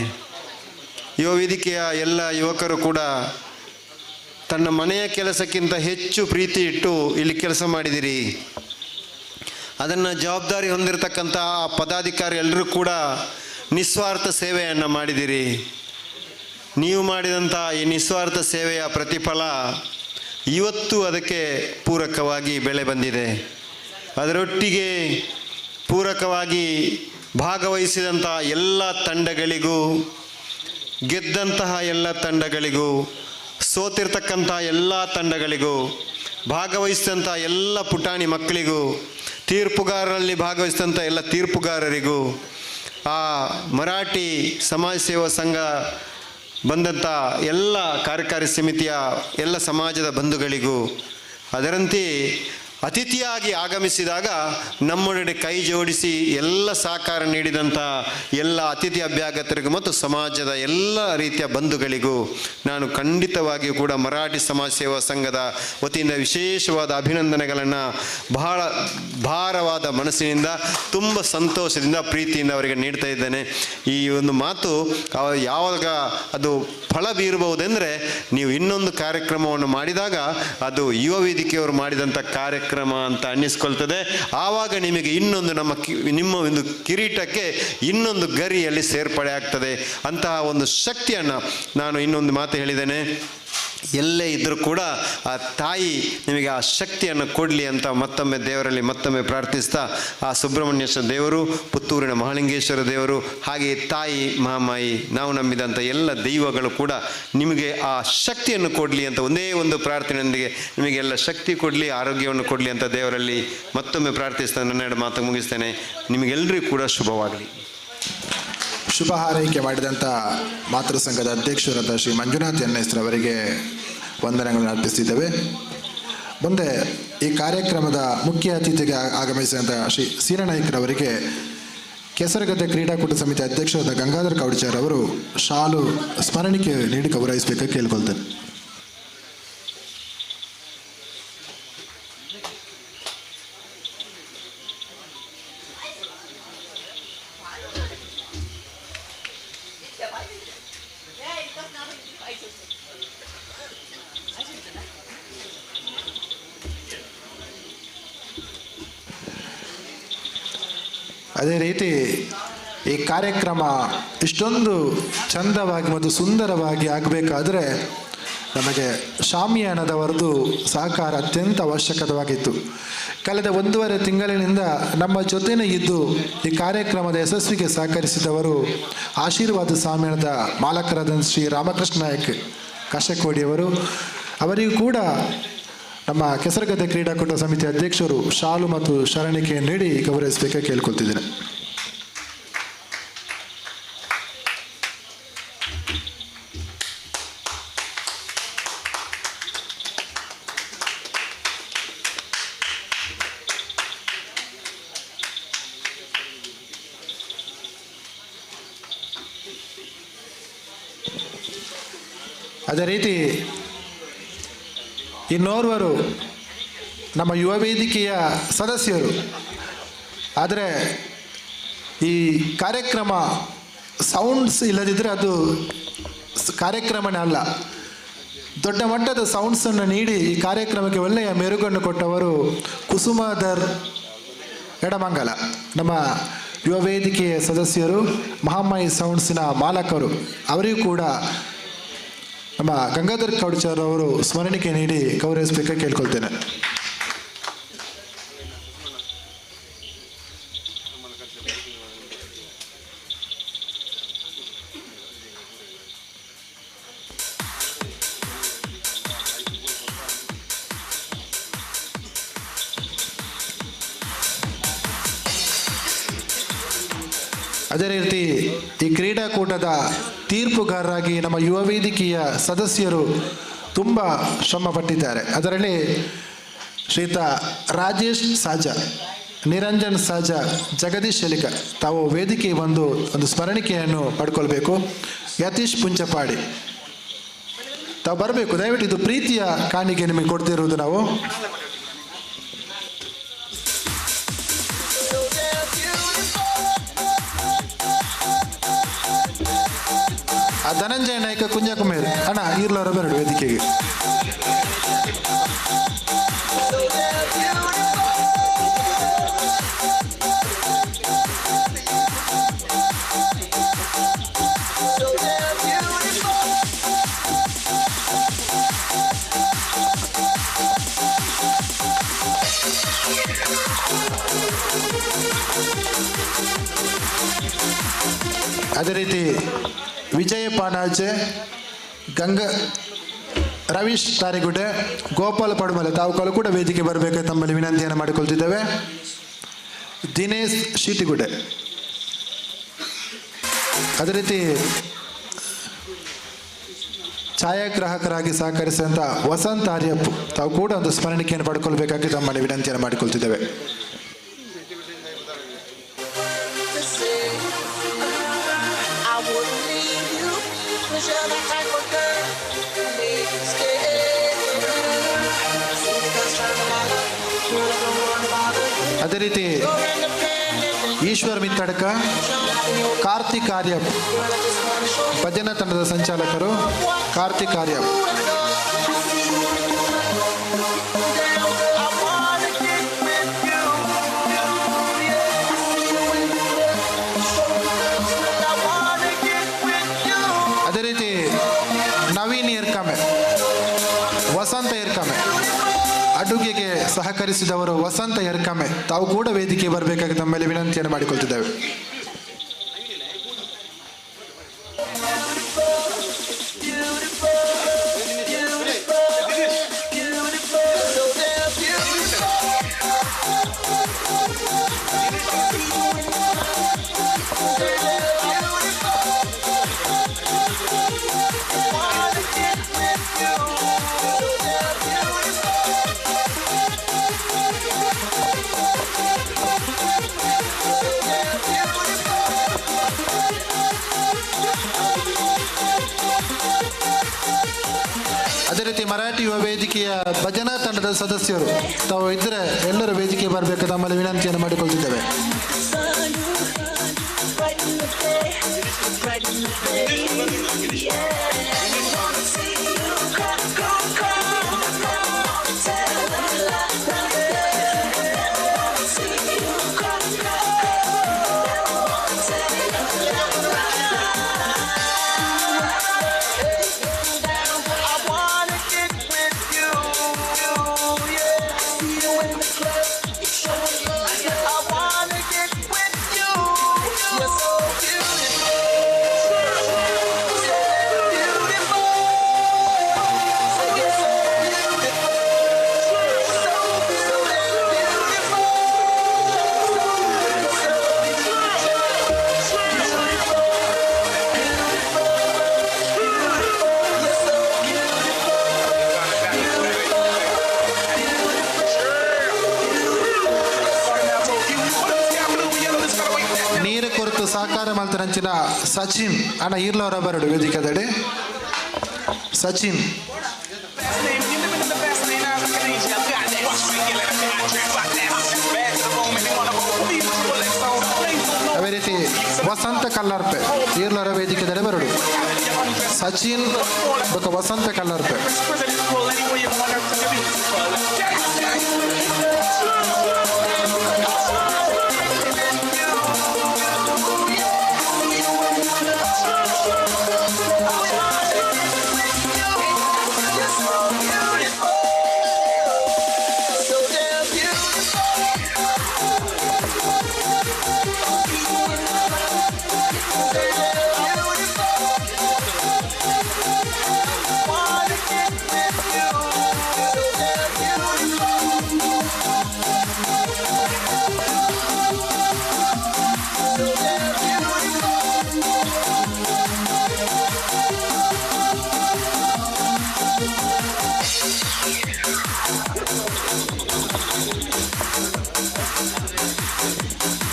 Speaker 1: ಯುವ ವೇದಿಕೆಯ ಎಲ್ಲ ಯುವಕರು ಕೂಡ ತನ್ನ ಮನೆಯ ಕೆಲಸಕ್ಕಿಂತ ಹೆಚ್ಚು ಪ್ರೀತಿ ಇಟ್ಟು ಇಲ್ಲಿ ಕೆಲಸ ಮಾಡಿದಿರಿ. ಅದನ್ನು ಜವಾಬ್ದಾರಿ ಹೊಂದಿರತಕ್ಕಂಥ ಪದಾಧಿಕಾರಿ ಎಲ್ಲರೂ ಕೂಡ ನಿಸ್ವಾರ್ಥ ಸೇವೆಯನ್ನು ಮಾಡಿದಿರಿ. ನೀವು ಮಾಡಿದಂಥ ಈ ನಿಸ್ವಾರ್ಥ ಸೇವೆಯ ಪ್ರತಿಫಲ ಇವತ್ತು ಅದಕ್ಕೆ ಪೂರಕವಾಗಿ ಬೆಳೆ ಬಂದಿದೆ. ಅದರೊಟ್ಟಿಗೆ ಪೂರಕವಾಗಿ ಭಾಗವಹಿಸಿದಂಥ ಎಲ್ಲ ತಂಡಗಳಿಗೂ, ಗೆದ್ದಂತಹ ಎಲ್ಲ ತಂಡಗಳಿಗೂ, ಸೋತಿರ್ತಕ್ಕಂಥ ಎಲ್ಲ ತಂಡಗಳಿಗೂ, ಭಾಗವಹಿಸಿದಂಥ ಎಲ್ಲ ಪುಟಾಣಿ ಮಕ್ಕಳಿಗೂ, ತೀರ್ಪುಗಾರರಲ್ಲಿ ಭಾಗವಹಿಸಿದಂಥ ಎಲ್ಲ ತೀರ್ಪುಗಾರರಿಗೂ, ಆ ಮರಾಠಿ ಸಮಾಜ ಸೇವಾ ಸಂಘ ಬಂದಂಥ ಎಲ್ಲ ಕಾರ್ಯಕಾರಿ ಸಮಿತಿಯ ಎಲ್ಲ ಸಮಾಜದ ಬಂಧುಗಳಿಗೂ, ಅದರಂತೆ ಅತಿಥಿಯಾಗಿ ಆಗಮಿಸಿದಾಗ ನಮ್ಮೊಡನೆ ಕೈ ಜೋಡಿಸಿ ಎಲ್ಲ ಸಹಕಾರ ನೀಡಿದಂಥ ಎಲ್ಲ ಅತಿಥಿ ಅಭ್ಯಾಗತರಿಗೂ ಮತ್ತು ಸಮಾಜದ ಎಲ್ಲ ರೀತಿಯ ಬಂಧುಗಳಿಗೂ ನಾನು ಖಂಡಿತವಾಗಿಯೂ ಕೂಡ ಮರಾಠಿ ಸಮಾಜ ಸೇವಾ ಸಂಘದ ವತಿಯಿಂದ ವಿಶೇಷವಾದ ಅಭಿನಂದನೆಗಳನ್ನು ಬಹಳ ಭಾರವಾದ ಮನಸ್ಸಿನಿಂದ ತುಂಬ ಸಂತೋಷದಿಂದ ಪ್ರೀತಿಯಿಂದ ಅವರಿಗೆ ನೀಡ್ತಾ ಇದ್ದೇನೆ. ಈ ಒಂದು ಮಾತು ಯಾವಾಗ ಅದು ಫಲ ಬೀರಬಹುದೆಂದರೆ, ನೀವು ಇನ್ನೊಂದು ಕಾರ್ಯಕ್ರಮವನ್ನು ಮಾಡಿದಾಗ ಅದು ಯುವ ವೇದಿಕೆಯವರು ಮಾಡಿದಂಥ ಕಾರ್ಯಕ್ರಮ ಅಂತ ಅನ್ನಿಸ್ಕೊಳ್ತದೆ. ಆವಾಗ ನಿಮಗೆ ಇನ್ನೊಂದು ನಿಮ್ಮ ಒಂದು ಕಿರೀಟಕ್ಕೆ ಇನ್ನೊಂದು ಗರಿಯಲ್ಲಿ ಸೇರ್ಪಡೆ ಆಗ್ತದೆ. ಅಂತಹ ಒಂದು ಶಕ್ತಿಯನ್ನು ನಾನು ಇನ್ನೊಂದು ಮಾತು ಹೇಳಿದ್ದೇನೆ, ಎಲ್ಲೇ ಇದ್ದರೂ ಕೂಡ ಆ ತಾಯಿ ನಿಮಗೆ ಆ ಶಕ್ತಿಯನ್ನು ಕೊಡಲಿ ಅಂತ ಮತ್ತೊಮ್ಮೆ ದೇವರಲ್ಲಿ ಮತ್ತೊಮ್ಮೆ ಪ್ರಾರ್ಥಿಸ್ತಾ, ಆ ಸುಬ್ರಹ್ಮಣ್ಯೇಶ್ವರ ದೇವರು, ಪುತ್ತೂರಿನ ಮಹಾಲಿಂಗೇಶ್ವರ ದೇವರು, ಹಾಗೆಯೇ ತಾಯಿ ಮಹಾಮಾಯಿ, ನಾವು ನಂಬಿದಂಥ ಎಲ್ಲ ದೈವಗಳು ಕೂಡ ನಿಮಗೆ ಆ ಶಕ್ತಿಯನ್ನು ಕೊಡಲಿ ಅಂತ ಒಂದೇ ಒಂದು ಪ್ರಾರ್ಥನೆಯೊಂದಿಗೆ ನಿಮಗೆಲ್ಲ ಶಕ್ತಿ ಕೊಡಲಿ, ಆರೋಗ್ಯವನ್ನು ಕೊಡಲಿ ಅಂತ ದೇವರಲ್ಲಿ ಮತ್ತೊಮ್ಮೆ ಪ್ರಾರ್ಥಿಸ್ತಾ ನನ್ನ ಮಾತು ಮುಗಿಸ್ತೇನೆ. ನಿಮಗೆಲ್ಲರಿಗೂ ಕೂಡ ಶುಭವಾಗಲಿ.
Speaker 8: ಶುಭ ಹಾರೈಕೆ ಮಾಡಿದಂಥ ಮಾತೃ ಸಂಘದ ಅಧ್ಯಕ್ಷರಾದ ಶ್ರೀ ಮಂಜುನಾಥ್ ಅವರಿಗೆ ವಂದನೆಗಳನ್ನು ಅರ್ಪಿಸ್ತಿದ್ದೇವೆ. ಮುಂದೆ ಈ ಕಾರ್ಯಕ್ರಮದ ಮುಖ್ಯ ಅತಿಥಿಗೆ ಆಗಮಿಸಿದಂಥ ಶ್ರೀ ಸೀರನಾಯ್ಕರವರಿಗೆ ಕೆಸರಗದ್ದೆ ಕ್ರೀಡಾಕೂಟ ಸಮಿತಿ ಅಧ್ಯಕ್ಷರಾದ ಗಂಗಾಧರ್ ಕೌಡ್ಚಾರ್ ಅವರು ಶಾಲು ಸ್ಮರಣಿಕೆ ನೀಡಿ ಗೌರವಿಸಬೇಕಾಗಿ ಕೇಳ್ಕೊಳ್ತೇನೆ. ಅದೇ ರೀತಿ ಈ ಕಾರ್ಯಕ್ರಮ ಇಷ್ಟೊಂದು ಚಂದವಾಗಿ ಮತ್ತು ಸುಂದರವಾಗಿ ಆಗಬೇಕಾದ್ರೆ ನಮಗೆ ಶಾಮಿಯಾನದವರದು ಸಹಕಾರ ಅತ್ಯಂತ ಅವಶ್ಯಕವಾಗಿತ್ತು. ಕಳೆದ 1.5 ತಿಂಗಳಿನಿಂದ ನಮ್ಮ ಜೊತೆನೇ ಇದ್ದು ಈ ಕಾರ್ಯಕ್ರಮದ ಯಶಸ್ವಿಗೆ ಸಹಕರಿಸಿದವರು ಆಶೀರ್ವಾದ ಶಾಮಿಯಾನದ ಮಾಲಕರಾದ ಶ್ರೀ ರಾಮಕೃಷ್ಣ ನಾಯಕ್ ಕಶಕೋಡಿಯವರು. ಅವರಿಗೂ ಕೂಡ ನಮ್ಮ ಕೆಸರಗದ್ದೆ ಕ್ರೀಡಾಕೂಟ ಸಮಿತಿ ಅಧ್ಯಕ್ಷರು ಶಾಲು ಮತ್ತು ಶರಣಿಕೆ ನೀಡಿ ಗೌರವಿಸಬೇಕಾಗಿ ಕೇಳ್ಕೊಳ್ತಿದ್ದೇನೆ. ಅದೇ ರೀತಿ ಇನ್ನೋರ್ವರು ನಮ್ಮ ಯುವ ವೇದಿಕೆಯ ಸದಸ್ಯರು. ಆದರೆ ಈ ಕಾರ್ಯಕ್ರಮ ಸೌಂಡ್ಸ್ ಇಲ್ಲದಿದ್ದರೆ ಅದು ಕಾರ್ಯಕ್ರಮನೇ ಅಲ್ಲ. ದೊಡ್ಡ ಮಟ್ಟದ ಸೌಂಡ್ಸನ್ನು ನೀಡಿ ಈ ಕಾರ್ಯಕ್ರಮಕ್ಕೆ ಒಳ್ಳೆಯ ಮೆರುಗನ್ನು ಕೊಟ್ಟವರು ಕುಸುಮಾಧರ್ ಎಡಮಂಗಲ, ನಮ್ಮ ಯುವ ವೇದಿಕೆಯ ಸದಸ್ಯರು, ಮಹಾಮಾಯಿ ಸೌಂಡ್ಸಿನ ಮಾಲಕರು. ಅವರಿಗೂ ಕೂಡ ನಮ್ಮ ಗಂಗಾಧರ್ ಕೌಡ್ಚಾರ್ ಅವರು ಸ್ಮರಣಿಕೆ ನೀಡಿ ಗೌರವಿಸಬೇಕಾಗಿ ಕೇಳ್ಕೊಳ್ತೇನೆ. ಅದೇ ರೀತಿ ಈ ಕ್ರೀಡಾಕೂಟದ ತೀರ್ಪುಗಾರರಾಗಿ ನಮ್ಮ ಯುವ ವೇದಿಕೆಯ ಸದಸ್ಯರು ತುಂಬ ಶ್ರಮ ಪಟ್ಟಿದ್ದಾರೆ. ಅದರಲ್ಲಿ ಶ್ರೀಯುತ ರಾಜೇಶ್ ಸಾಜಾ, ನಿರಂಜನ್ ಸಾಜಾ, ಜಗದೀಶ್ ಶಲಿಕ ತಾವು ವೇದಿಕೆ ಬಂದು ಒಂದು ಸ್ಮರಣಿಕೆಯನ್ನು ಪಡ್ಕೊಳ್ಬೇಕು. ಯತೀಶ್ ಪುಂಚಪಾಡಿ ತಾವು ಬರಬೇಕು, ದಯವಿಟ್ಟು. ಇದು ಪ್ರೀತಿಯ ಕಾಣಿಕೆ ನಿಮಗೆ ಕೊಡ್ತಿರುವುದು ನಾವು. ಧನಂಜಯ ನಾಯ್ಕ ಕುಂಜಕುಮೇರ್ ಅಣ್ಣ ಇರ್ಲವರ ಬರಡು ವೇದಿಕೆಗೆ. ಅದೇ ರೀತಿ ವಿಜಯ ಪಾನಾಜೆ, ರವೀಶ್ ತಾರಿಗುಡೆ, ಗೋಪಾಲ ಪಡುಮಲೆ ತಾವುಗಳು ಕೂಡ ವೇದಿಕೆ ಬರಬೇಕು ತಮ್ಮಲ್ಲಿ ವಿನಂತಿಯನ್ನು ಮಾಡಿಕೊಳ್ತಿದ್ದೇವೆ. ದಿನೇಶ್ ಶೀಟಿಗುಡೆ, ಅದೇ ರೀತಿ ಛಾಯಾಗ್ರಾಹಕರಾಗಿ ಸಹಕರಿಸಿದಂಥ ವಸಂತ ಆರ್ಯಪ್ಪ ತಾವು ಕೂಡ ಒಂದು ಸ್ಮರಣಿಕೆಯನ್ನು ಪಡ್ಕೊಳ್ಬೇಕಾಗಿ ತಮ್ಮಲ್ಲಿ ವಿನಂತಿಯನ್ನು ಮಾಡಿಕೊಳ್ತಿದ್ದೇವೆ. ಅದೇ ರೀತಿ ಈಶ್ವರ್ ಮಿತ್ತಡ್ಕ, ಕಾರ್ತಿಕ್ ಆರ್ಯಪ್ ಭಜನಾ ತಂಡದ ಸಂಚಾಲಕರು ಕಾರ್ತಿಕ್ ಆರ್ಯಪ್. ಅದೇ ರೀತಿ ನವೀನ್ ಏರ್ಕಮೆ, ವಸಂತ ಏರ್ಕಮೆ, ಅಡುಗೆಗೆ ಸಹಕರಿಸಿದವರು ವಸಂತ ಎರ್ಕಮೆ ತಾವು ಕೂಡ ವೇದಿಕೆ ಬರಬೇಕಾಗಿ ತಮ್ಮಲ್ಲಿ ವಿನಂತಿಯನ್ನು ಮಾಡಿಕೊಳ್ತಿದ್ದೇವೆ. ರೀತಿ ಮರಾಠಿ ಯುವ ವೇದಿಕೆಯ ಭಜನಾ ತಂಡದ ಸದಸ್ಯರು ತಾವು ಇದ್ದರೆ ಎಲ್ಲರೂ ವೇದಿಕೆ ಬರಬೇಕು ತಮ್ಮಲ್ಲಿ ವಿನಂತಿಯನ್ನು ಮಾಡಿಕೊಳ್ತಿದ್ದೇವೆ. ಸಾಕಾರ ಮಲ್ತರಂಚಿನ ಸಚಿನ್ ಅಣ್ಣ ಈರ್ಲವರ ಬರಡು ವೇದಿಕೆ ದಡೆ ಸಚಿನ್ ಅದೇ ರೀತಿ ವಸಂತ ಕಲ್ಲರ್ಪೆ ಈರ್ಲವರ ವೇದಿಕೆ ದಡೆ ಬರಡು ಸಚಿನ್ ಬೊಕ ವಸಂತ ಕಲ್ಲರ್ಪೆ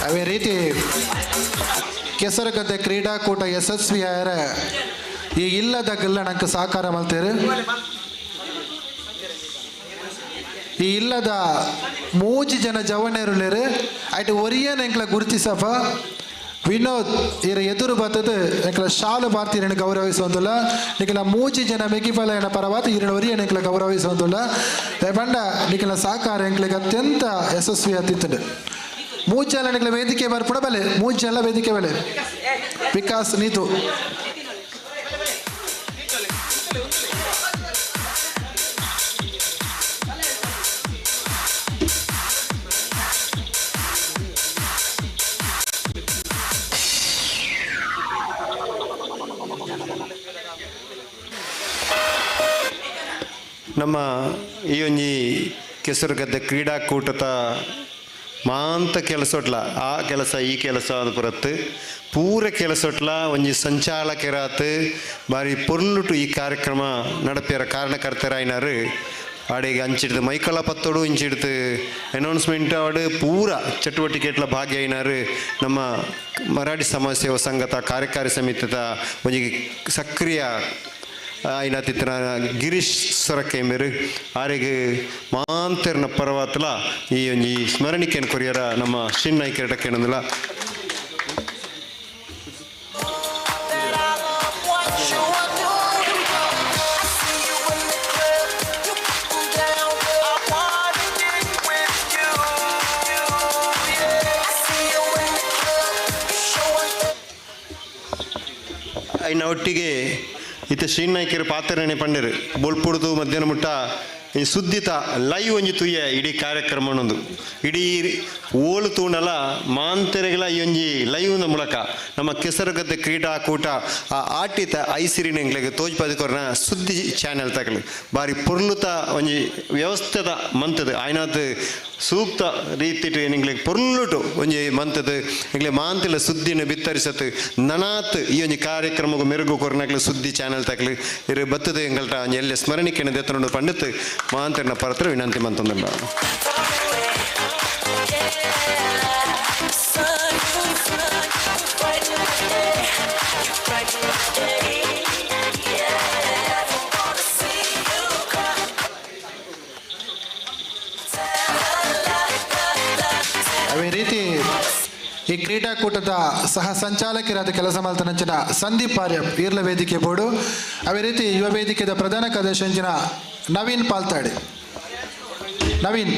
Speaker 8: ಅದೇ ರೀತಿ ಕೆಸರಗದ್ದೆ ಕ್ರೀಡಾಕೂಟ ಯಶಸ್ವಿಯಾರ ಈ ಇಲ್ಲದ ಗಲ್ಲಣಕ್ಕೆ ಸಾಕಾರ ಮಲ್ತೇರು ಈ ಇಲ್ಲದ 3 ಜನ ಜವನೇರುಲೇರು ಅಟ್ ಒರಿಯನ್ ಎಂಕ್ಲ ಗುರುತಿಸಪ ವಿನೋದ್ ಇರ ಎದುರು ಬರ್ತದೆ ಎಂಕ್ಲ ಶಾಲು ಭಾರತೀಯರನ್ನು ಗೌರವಿಸುವಂತಲ್ಲ ನಿಖಲ 3 ಜನ ಮೆಗಿಫಲಯನ ಪರವಾತ ಇರಣ ಒರಿಯನ್ ಎಂಕ್ಲ ಗೌರವಿಸುವಂತಲ್ಲ ಬಂಡ ನಿಖಲ ಸಾಕಾರ ಎಂಕ್ಲಿಗೆ ಅತ್ಯಂತ ಯಶಸ್ವಿ ಹತ್ತಿತ್ತು 3 ಜನ ವೇದಿಕೆ ಬರ್ಪಡ ಬಲೆ 3 ಜನ ವೇದಿಕೆ ಬಲೆ ವಿಕಾಸ್ ನೀತು
Speaker 1: ನಮ್ಮ ಈ ಒಂಜಿ ಕೆಸರುಗದ್ದೆ ಕ್ರೀಡಾಕೂಟದ ಮಾಂತ ಕೆಲಸೊಟ್ಲ ಆ ಕೆಲಸ ಈ ಕೆಲಸ ಅದು ಬರುತ್ತೆ ಪೂರ ಕೆಲಸೊಟ್ಲ ಒಂಜಿ ಸಂಚಾಲಕರಾತು ಬಾರಿ ಪೊರ್ಲುಟು ಈ ಕಾರ್ಯಕ್ರಮ ನಡಪಿಯರ ಕಾರಣಕರ್ತರಾಯಿನಾರು ಆಡೆಗೆ ಅಂಚಿಡ್ದು ಮೈಕಲ ಪತ್ತೋಡು ಇಂಚಿಡ್ದು ಅನೌನ್ಸ್ಮೆಂಟ್ ಆಡು ಪೂರ ಚಟುವಟಿಕೆಟ್ಲ ಭಾಗಿಯಾಯಿನಾರು ನಮ್ಮ ಮರಾಠಿ ಸಮಾಜ ಸೇವಾ ಸಂಘದ ಕಾರ್ಯಕಾರಿ ಸಮಿತಿದ ಒಂಜಿ ಸಕ್ರಿಯ ಆಯ್ನಾತಿತ್ತನ ಗಿರೀಶ್ ಸೊರಕೈಮೇರು ಆರೆಗೆ ಮಾಂತೆರ್ನ ಪರ್ವತಲ ಈ ಒಂಜಿ ಸ್ಮರಣಿಕೆಯನ್ನು ಕೊರಿಯರ ನಮ್ಮ ಶಿನ್ನಾಯ್ಕೆರಟಕ್ಕೇನಂದಿಲ್ಲ అయిన ಒಟ್ಟಿಗೆ ಇತ್ತ ಶ್ರೀನಾಯ್ಕರ ಪಾತ್ರನೇ ಪಂಡರು ಬೋಲ್ಪುಡ್ದು ಮಧ್ಯಾಹ್ನ ಮುಟ್ಟ ಈ ಸುದ್ದಿತ ಲೈವ್ ಒಂಜಿ ತುಯ್ಯ ಇಡೀ ಕಾರ್ಯಕ್ರಮನೊಂದು ಇಡೀ ಓಳು ತೂಣಲ ಮಾಂತೆರೆಗಳ ಈ ಒಂಜಿ ಲೈವ್ನ ಮೂಲಕ ನಮ್ಮ ಕೆಸರುಗದ್ದೆ ಕ್ರೀಡಾಕೂಟ ಆ ಆಟಿತ ಐಸಿರಿನ ಎಂಗ್ಲಿಗೆ ತೋಜ್ಪದಕೊರ್ನ ಸುದ್ದಿ ಚಾನೆಲ್ ತಗಲು ಬಾರಿ ಪೊರ್ಲುತ ಒಂಜಿ ವ್ಯವಸ್ಥೆದ ಮಂತದ ಆಯ್ನಾತ್ ಸೂಕ್ತ ರೀತಿ ನಿಂಗ್ಲಿಗೆ ಪೊರ್ಲುಟು ಒಂಜಿ ಮಂತದ ಎಂಗ್ಲೆ ಮಾಂತಿಲ ಸುದ್ದಿನ ಬಿತ್ತರಿಸತ್ ನನಾತ್ ಈ ಒಂಜಿ ಕಾರ್ಯಕ್ರಮಕ್ಕೆ ಮೆರುಗು ಕೊರ್ನಾಗ್ಲಿ ಸುದ್ದಿ ಚಾನೆಲ್ ತಗಲು ಇರು ಬತ್ತದ ಎಂಗಲ್ಟ ಒಂಜಿ ಎಲ್ಲ ಸ್ಮರಣಿಕೆಯನ್ನು ದೆತ್ತನೊಂದು ಪಂಡಿತ್ ಮಾಂತಿನ ಪರತ್ರ ವಿನಂತಿ ಮಂತಂದುಂಡ
Speaker 8: ಕ್ರೀಡಾಕೂಟದ ಸಹ ಸಂಚಾಲಕರಾದ ಕೆಲಸ ಮಲ್ತನಂಚಿನ ಸಂದೀಪ್ ಆರ್ಯ ಈರ್ಲ ವೇದಿಕೆ ಬೋರ್ಡು ಅದೇ ರೀತಿ ಯುವ ವೇದಿಕೆದ ಪ್ರಧಾನ ಕಾರ್ಯದರ್ಶಿ ನವೀನ್ ಪಾಲ್ತಾಡಿ ನವೀನ್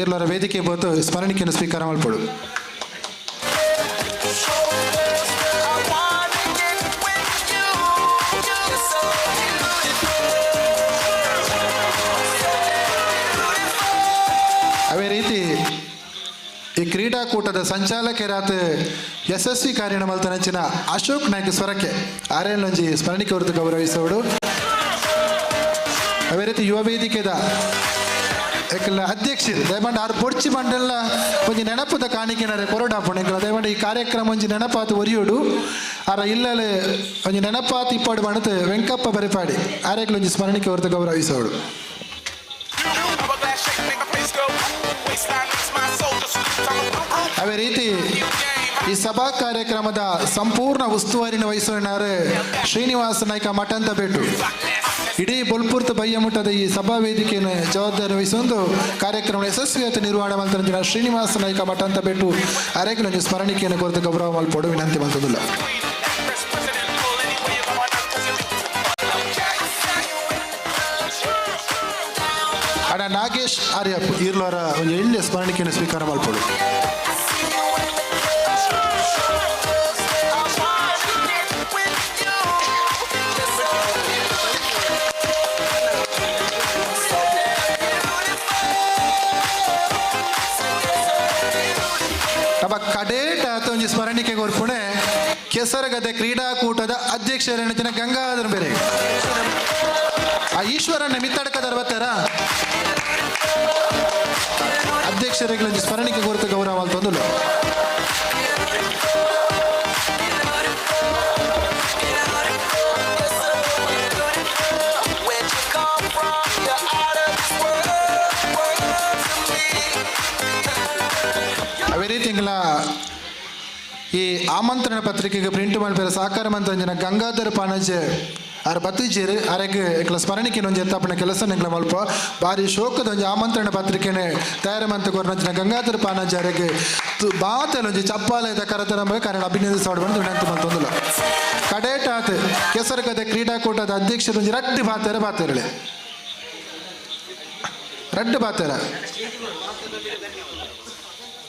Speaker 8: ಈರ್ಲರ ವೇದಿಕೆ ಬೋತು ಸ್ಮರಣಿಕೆಯನ್ನು ಸ್ವೀಕಾರ ಮಾಡ್ಬೋಡು. ಅದೇ ರೀತಿ ಈ ಕ್ರೀಡಾಕೂಟದ ಸಂಚಾಲಕರಾದ ಯಶಸ್ವಿ ಕಾರ್ಯ ಮಲ್ತನಂಚಿನ ಅಶೋಕ್ ನಾಯ್ಕ ಸ್ವರಕ್ಕೆ ಆರೇಲೊಂಜಿ ಸ್ಮರಣಿಕೆ ಹೊರತು ಗೌರವಿಸೋಡು. ಅದೇ ರೀತಿ ಯುವ ವೇದಿಕೆದ ಅಧ್ಯಕ್ಷರು ದಯಮಾಡಿ ಆರು ಪೊಡ್ಚಿ ಮಂಡಲ ಒಂಜಿ ನೆನಪದ ಕಾಣಿಕೆನಾರೆ ಕೊರಡಾಪುಣೆಗಳು ದಯಮಾಡಿ ಈ ಕಾರ್ಯಕ್ರಮ ಒಂಜಿ ನೆನಪಾತು ಒರಿಯೋಡು ಆರ ಇಲ್ಲಲೆ ಒಂಜಿ ನೆನಪಾತು ಇಪ್ಪಾಡು ಬಣತು ವೆಂಕಪ್ಪ ಬರಿಪಾಡಿ ಆರೇಗ್ಲೊಂಜಿ ಸ್ಮರಣಿಕೆ ಹೊರತು ಗೌರವಿಸೋಡು. ಅದೇ ರೀತಿ ಈ ಸಭಾ ಕಾರ್ಯಕ್ರಮದ ಸಂಪೂರ್ಣ ಉಸ್ತುವಾರಿನ ವಹಿಸುವನಾರೆ ಶ್ರೀನಿವಾಸ ನಾಯ್ಕ ಮಠ ಅಂತ ಬೇಟು ಇಡೀ ಬೊಲ್ಪುರ್ತ ಬಯ್ಯಮುಟ್ಟದ ಈ ಸಭಾ ವೇದಿಕೆಯನ್ನು ಜವಾಬ್ದಾರಿ ವಹಿಸೊಂದು ಕಾರ್ಯಕ್ರಮ ಯಶಸ್ವಿಯಾಗಿ ನಿರ್ವಹಣೆ ಮಾಡ್ತಾರೆ ಶ್ರೀನಿವಾಸ ನಾಯ್ಕ ಮಠ ಅಂತ ಬೇಟು ಅರೆಗ್ಲೊಂಜಿ ಸ್ಮರಣಿಕೆಯನ್ನು ಕೊರತು ಗೌರವ ಮಲ್ಪೋಡು ವಿನಂತಿ ಮಾಡ್ತದಿಲ್ಲ. ಅಣ್ಣ ನಾಗೇಶ್ ಆರ್ಯಪ್ ಈರ್ಲವರ ಒಂದು ಎಳ್ಳೆಯ ಸ್ಮರಣಿಕೆಯನ್ನು ಸ್ವೀಕಾರ ಮಾಡ್ಬೋದು. ನಮ್ಮ ಕಡೇಟ ಒಂಜಿ ಸ್ಮರಣಿಕೆ ಕೊರ್ಪುಣೆ ಕೆಸರಗದ್ದೆ ಕ್ರೀಡಾಕೂಟದ ಅಧ್ಯಕ್ಷರ ಗಂಗಾಧರ ಬೇರೆ ಆ ಈಶ್ವರನ ಮಿತ್ತಡಕದರ ಬರ್ತಾರ ಅಧ್ಯಕ್ಷರಿಗೆ ಸ್ಮರಣಿಕೆ ಕೊರತು ಗೌರವ ತಂದು ಅವೇ ರೀತಿಂಗಳ ಈ ಆಮಂತ್ರಣ ಪತ್ರಿಕೆಗೆ ಪ್ರಿಂಟ್ ಮಾಡಿದ ಸಹಕಾರ ಮಂತ್ರಿ ಗಂಗಾಧರ ಪನಾಜೆ ಆರ ಬತ್ತಿಜೇರು ಆರೆಗೆ ಇಕ್ಲ ಸ್ಮರಣಿಕೆ ಒಂಜಿ ಎತ್ತಾಪನ ಕೆಲಸ ನಿಂಗ್ಲ ಮಲ್ಪ ಭಾರಿ ಶೋಕದ ಒಂಜಿ ಆಮಂತ್ರಣ ಪತ್ರಿಕೆನೆ ತಯಾರು ಮಂತ ಕೊರ್ನಂಚಿನ ಗಂಗಾಧರ ಪಾನಾಜಿ ಆರೆಗೆ ಬಾತಲೊಂಜಿ ಚಪ್ಪಾಲದ ಕರತರ ಕನ್ನಡ ಅಭಿನಂದಿಸೋಡು ಬಂದು ವಿನಂತಿ ಮಂತೊಂದುಲ್ಲ. ಕಡೇಟ ಆತ ಕೆಸರಗದ ಕ್ರೀಡಾಕೂಟದ ಅಧ್ಯಕ್ಷರು ಒಂಜಿ ರಡ್ಡು ಬಾತೇರಳೆ ರಡ್ಡು ಬಾತೇರ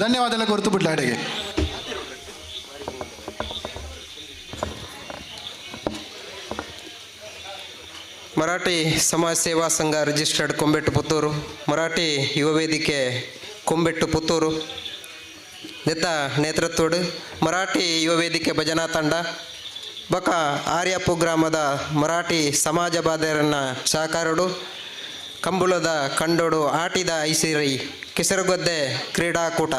Speaker 8: ಧನ್ಯವಾದ ಎಲ್ಲ ಗುರುತು ಬಿಡ್ಲ ಅಡೆಗೆ.
Speaker 20: ಮರಾಠಿ ಸಮಾಜ ಸೇವಾ ಸಂಘ ರಿಜಿಸ್ಟರ್ಡ್ ಕೊಂಬೆಟ್ಟು ಪುತ್ತೂರು, ಮರಾಠಿ ಯುವ ವೇದಿಕೆ ಕೊಂಬೆಟ್ಟು ಪುತ್ತೂರು ದೆತ್ತ ನೇತೃತ್ವಡು ಮರಾಠಿ ಯುವ ವೇದಿಕೆ ಭಜನಾ ತಂಡ ಬಕ ಆರ್ಯಾಪು ಗ್ರಾಮದ ಮರಾಠಿ ಸಮಾಜ ಬಾಧ್ಯರನ್ನ ಸಹಕಾರಡು ಕಂಬುಳದ ಕಂಡೋಡು ಆಟಿದ ಐಸಿರಿ ಕೆಸರುಗದ್ದೆ ಕ್ರೀಡಾಕೂಟ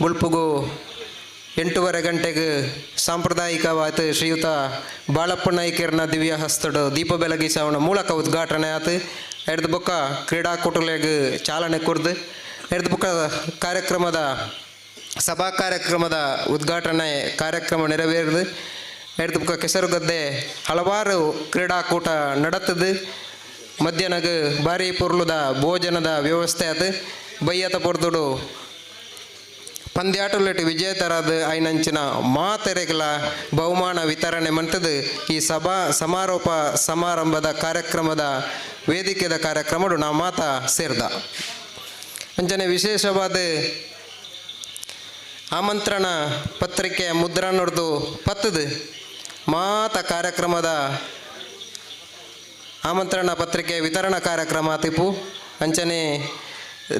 Speaker 20: ಬುಲ್ಪುಗು 8:30 ಗಂಟೆಗೆ ಸಾಂಪ್ರದಾಯಿಕವಾದ ಶ್ರೀಯುತ ಬಾಳಪ್ಪ ನಾಯ್ಕರ್ನ ದಿವ್ಯ ಹಸ್ತಡು ದೀಪ ಬೆಳಗಿಸವನ ಮೂಲಕ ಉದ್ಘಾಟನೆ ಆತು. ಎಡ್ದು ಬೊಕ್ಕ ಕ್ರೀಡಾಕೂಟಲೆಗೆ ಚಾಲನೆ ಕೊರ್ದು ಎಡ್ದು ಬೊಕ್ಕ ಕಾರ್ಯಕ್ರಮದ ಸಭಾ ಕಾರ್ಯಕ್ರಮದ ಉದ್ಘಾಟನೆ ಕಾರ್ಯಕ್ರಮ ನೆರವೇರಿದು ಎಡ್ದು ಬೊಕ್ಕ ಕೆಸರುಗದ್ದೆ ಹಲವಾರು ಕ್ರೀಡಾಕೂಟ ನಡೆತದು. ಮಧ್ಯಾಹ್ನಗೆ ಭಾರಿ ಪೊರ್ಲುದ ಭೋಜನದ ವ್ಯವಸ್ಥೆ ಅದು ಬಯ್ಯತ ಪೊರ್ದುಡು ಪಂದ್ಯಾಟುಲೆಟ್ ವಿಜೇತರಾದ ಐನಂಚಿನ ಮಾತೆರೆಗಳ ಬಹುಮಾನ ವಿತರಣೆ ಮಂತದು ಈ ಸಮಾರೋಪ ಸಮಾರಂಭದ ಕಾರ್ಯಕ್ರಮದ ವೇದಿಕೆದ ಕಾರ್ಯಕ್ರಮಡು ನಾ ಮಾತ ಸೇರ್ದ ಅಂಚನೆ ವಿಶೇಷವಾದ ಆಮಂತ್ರಣ ಪತ್ರಿಕೆ ಮುದ್ರಣ ನೋಡ್ದು ಪತ್ತದು ಮಾತ ಕಾರ್ಯಕ್ರಮದ ಆಮಂತ್ರಣ ಪತ್ರಿಕೆ ವಿತರಣಾ ಕಾರ್ಯಕ್ರಮ ತಿಪ್ಪು ಅಂಚನೆ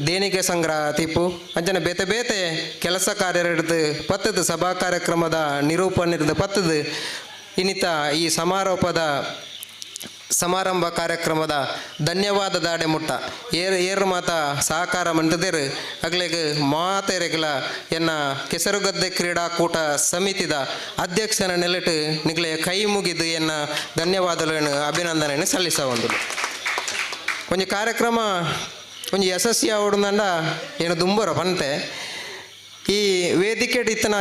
Speaker 20: ದೇಣಿಗೆ ಸಂಗ್ರಹ ತಿಪ್ಪು ಅಂಚನೆ ಬೇತೆ ಬೇತೆ ಕೆಲಸ ಕಾರ್ಯ ಹಿಡಿದು ಪತ್ತದು ಸಭಾ ಕಾರ್ಯಕ್ರಮದ ನಿರೂಪಣೆ ಹಿಡಿದು ಪತ್ತದು ಇನ್ನಿತ ಈ ಸಮಾರಂಭ ಕಾರ್ಯಕ್ರಮದ ಧನ್ಯವಾದ ದಾಡೆ ಮುಟ್ಟ ಏರು ಮಾತ ಸಹಕಾರ ಮಂಡದೇರು ಅಗ್ಲೆಗೆ ಮಾತೆರೆಗಳ ಎನ್ನ ಕೆಸರುಗದ್ದೆ ಕ್ರೀಡಾಕೂಟ ಸಮಿತಿದ ಅಧ್ಯಕ್ಷನ ನೆಲೆಟ್ಟು ನಿಗ್ಲೆ ಕೈ ಮುಗಿದು ಎನ್ನ ಧನ್ಯವಾದಗಳನ್ನು ಅಭಿನಂದನೆಯನ್ನು ಸಲ್ಲಿಸಬಹುದು. ಒಂದು ಕಾರ್ಯಕ್ರಮ ಒಂದು ಯಶಸ್ವಿ ಆವಡ್ದಂಡ ಏನು ದುಂಬರ ಪಂತೆ ಈ ವೇದಿಕೆ ಇತ್ತನ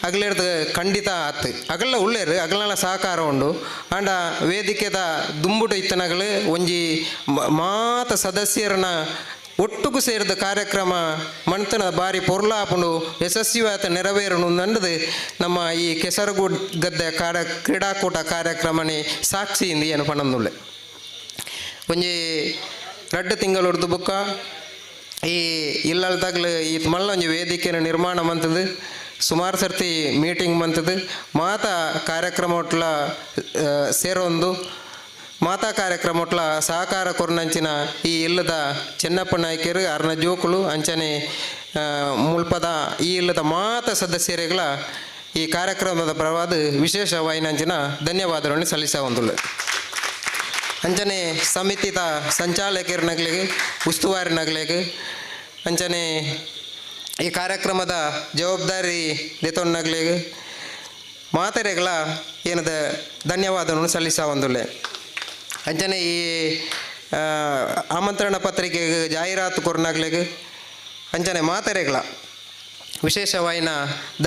Speaker 20: ಅಗಲೇರ್ದು ಖಂಡಿತ ಆತು ಅಗಲ್ಲ ಉಳ್ಳೇರು ಅಗಲನ ಸಹಕಾರ ಉಂಡು ಅಂಡ ವೇದಿಕೆದ ದುಂಬುಡು ಇತ್ತನಗಳು ಒಂಜಿ ಮಾತ ಸದಸ್ಯರನ್ನ ಒಟ್ಟುಗು ಸೇರಿದ ಕಾರ್ಯಕ್ರಮ ಮಂತನ ಬಾರಿ ಪೊರ್ಲಾಪುಂಡು ಯಶಸ್ವಿಯಾತ ನೆರವೇರನು ನಂಡದು ನಮ್ಮ ಈ ಕೆಸರಗುಡ್ಡೆ ಕ್ರೀಡಾಕೂಟ ಕಾರ್ಯಕ್ರಮನೇ ಸಾಕ್ಷಿ ಇಂದು ಏನು ಪಣಂದುಳ್ಳೆ ಒಂಜಿ 2 ತಿಂಗಳು ಬುಕ್ಕ ಈ ಇಲ್ಲಲ್ದಾಗ್ಲು ಈ ಮಲ್ಲ ಒಂಜಿ ವೇದಿಕೆಯನ್ನು ನಿರ್ಮಾಣ ಮಂತದ್ದು ಸುಮಾರು ಸರ್ತಿ ಮೀಟಿಂಗ್ ಮಂತದ್ದು ಮಾತಾ ಕಾರ್ಯಕ್ರಮ ಒಟ್ಲ ಸೇರೊಂದು ಮಾತಾ ಕಾರ್ಯಕ್ರಮ ಒಟ್ಲ ಸಹಕಾರ ಕೊರ್ನಂಚಿನ ಈ ಇಲ್ಲದ ಚೆನ್ನಪ್ಪ ನಾಯ್ಕರು ಅರ್ನ ಜೋಕುಲು ಅಂಚನೆ ಮುಲ್ಪದ ಈ ಇಲ್ಲದ ಮಾತಾ ಸದಸ್ಯರುಗಳ ಈ ಕಾರ್ಯಕ್ರಮದ ಪರವಾದ ವಿಶೇಷವಾಯಿನಂಚಿನ ಧನ್ಯವಾದಗಳನ್ನು ಸಲ್ಲಿಸವಂದುಳ್ಳೆ ಅಂಚನೆ ಸಮಿತಿದ ಸಂಚಾಲಕರನಗಳಿಗೆ ಉಸ್ತುವಾರಿನಗಳಿಗೆ ಅಂಚನೆ ಈ ಕಾರ್ಯಕ್ರಮದ ಜವಾಬ್ದಾರಿ ದೇತೊನ್ನಗಳಿಗೆ ಮಾತೆರೆಗಳ ಏನದ ಧನ್ಯವಾದವನ್ನು ಸಲ್ಲಿಸವಂದುಳ್ಳೆ ಅಂಚನೆ ಈ ಆಮಂತ್ರಣ ಪತ್ರಿಕೆಗೆ ಜಾಹೀರಾತು ಕೊರನಾಗ್ಲಿಗೆ ಅಂಚನೆ ಮಾತೆರೆಗಳ ವಿಶೇಷವಾಯಿನ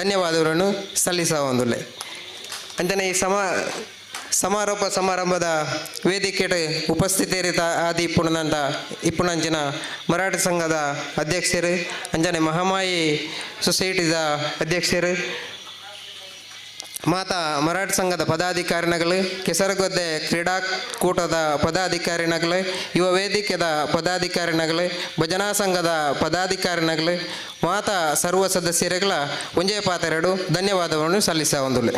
Speaker 20: ಧನ್ಯವಾದಗಳನ್ನು ಸಲ್ಲಿಸವಂದುಳ್ಳೆ ಅಂಚನೆ ಈ ಸಮಾರೋಪ ಸಮಾರಂಭದ ವೇದಿಕೆ ಉಪಸ್ಥಿತರಿತ ಆದಿ ಇಪ್ಪುಣಂಚಿನ ಮರಾಠಿ ಸಂಘದ ಅಧ್ಯಕ್ಷರು ಅಂಜನೆ ಮಹಾಮಾಯಿ ಸೊಸೈಟಿದ ಅಧ್ಯಕ್ಷರು ಮಾತಾ ಮರಾಠಿ ಸಂಘದ ಪದಾಧಿಕಾರಿಗಳು ಕೆಸರಗೊದ್ದೆ ಕ್ರೀಡಾಕೂಟದ ಪದಾಧಿಕಾರಿಗಳು ಯುವ ವೇದಿಕೆದ ಪದಾಧಿಕಾರಿಗಳು ಭಜನಾ ಸಂಘದ ಪದಾಧಿಕಾರಿಗಳು ಮಾತಾ ಸರ್ವ ಸದಸ್ಯರುಗಳ ಒಂಜೇ ಪಾತೆರಡು ಧನ್ಯವಾದವನ್ನು ಸಲ್ಲಿಸವಂದುಳ್ಳೆ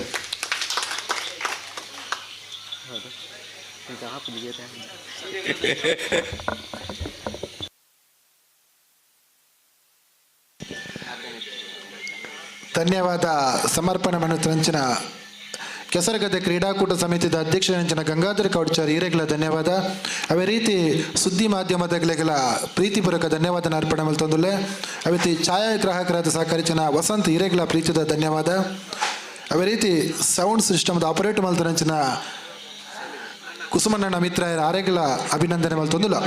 Speaker 8: ಧನ್ಯವಾದ ಸಮರ್ಪಣೆ ಮನೋರಂಜನ ಕೆಸರಗದ್ದೆ ಕ್ರೀಡಾಕೂಟ ಸಮಿತಿದ ಅಧ್ಯಕ್ಷರಂಚಿನ ಗಂಗಾಧರ ಕೌಡ್ಚಾರ್ ಈರೆಗಳ ಧನ್ಯವಾದ ಅವೇ ರೀತಿ ಸುದ್ದಿ ಮಾಧ್ಯಮದಗಳ ಪ್ರೀತಿಪೂರ್ವಕ ಧನ್ಯವಾದ ಅರ್ಪಣೆ ಮಲ್ತೊಂದುಲ್ಲೆ ಅವೇ ರೀತಿ ಛಾಯಾಗ್ರಾಹಕರಾದ ಸಹಕರಿಸಿನ ವಸಂತ್ ಈರೆಗಳ ಪ್ರೀತಿದ ಧನ್ಯವಾದ ಅವೇ ರೀತಿ ಸೌಂಡ್ ಸಿಸ್ಟಮ್ದ ಆಪರೇಟ್ ಮಲ್ತರಂಚಿನ ಕುಸುಮಣ್ಣ ಮಿತ್ರ ಆರೆಗಳ ಅಭಿನಂದನೆ ಮಲ್ತೊಂದುಲ್ಲ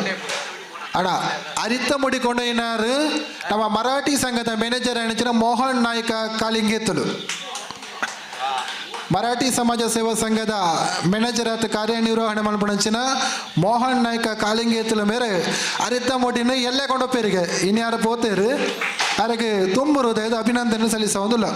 Speaker 8: ಅಣ್ಣ ಅರಿತ ಮುಡಿಕೊಂಡು ಏನಾರು ನಮ್ಮ ಮರಾಠಿ ಸಂಘದ ಮ್ಯಾನೇಜರ್ ಅಣಿಚಿನ ಮೋಹನ್ ನಾಯ್ಕ ಕಾಲಿಂಗೇತಲು ಮರಾಠಿ ಸಮಾಜ ಸೇವಾ ಸಂಘದ ಮ್ಯಾನೇಜರ್ ಆತ ಕಾರ್ಯನಿರ್ವಹಣೆ ಮಲ್ಪಣಂಚಿನ ಮೋಹನ್ ನಾಯ್ಕ ಕಾಲಿಂಗೇತಲ ಮೇರೆ ಅರಿತ ಮುಡಿನ ಎಲ್ಲೇ ಕೊಂಡೊಪ್ಪೇರಿಗೆ ಇನ್ಯಾರು ಪೋತೇರು ಅವರಿಗೆ ತುಂಬ ಹೃದಯದ ಅಭಿನಂದನೆ ಸಲ್ಲಿಸೋದಿಲ್ಲ.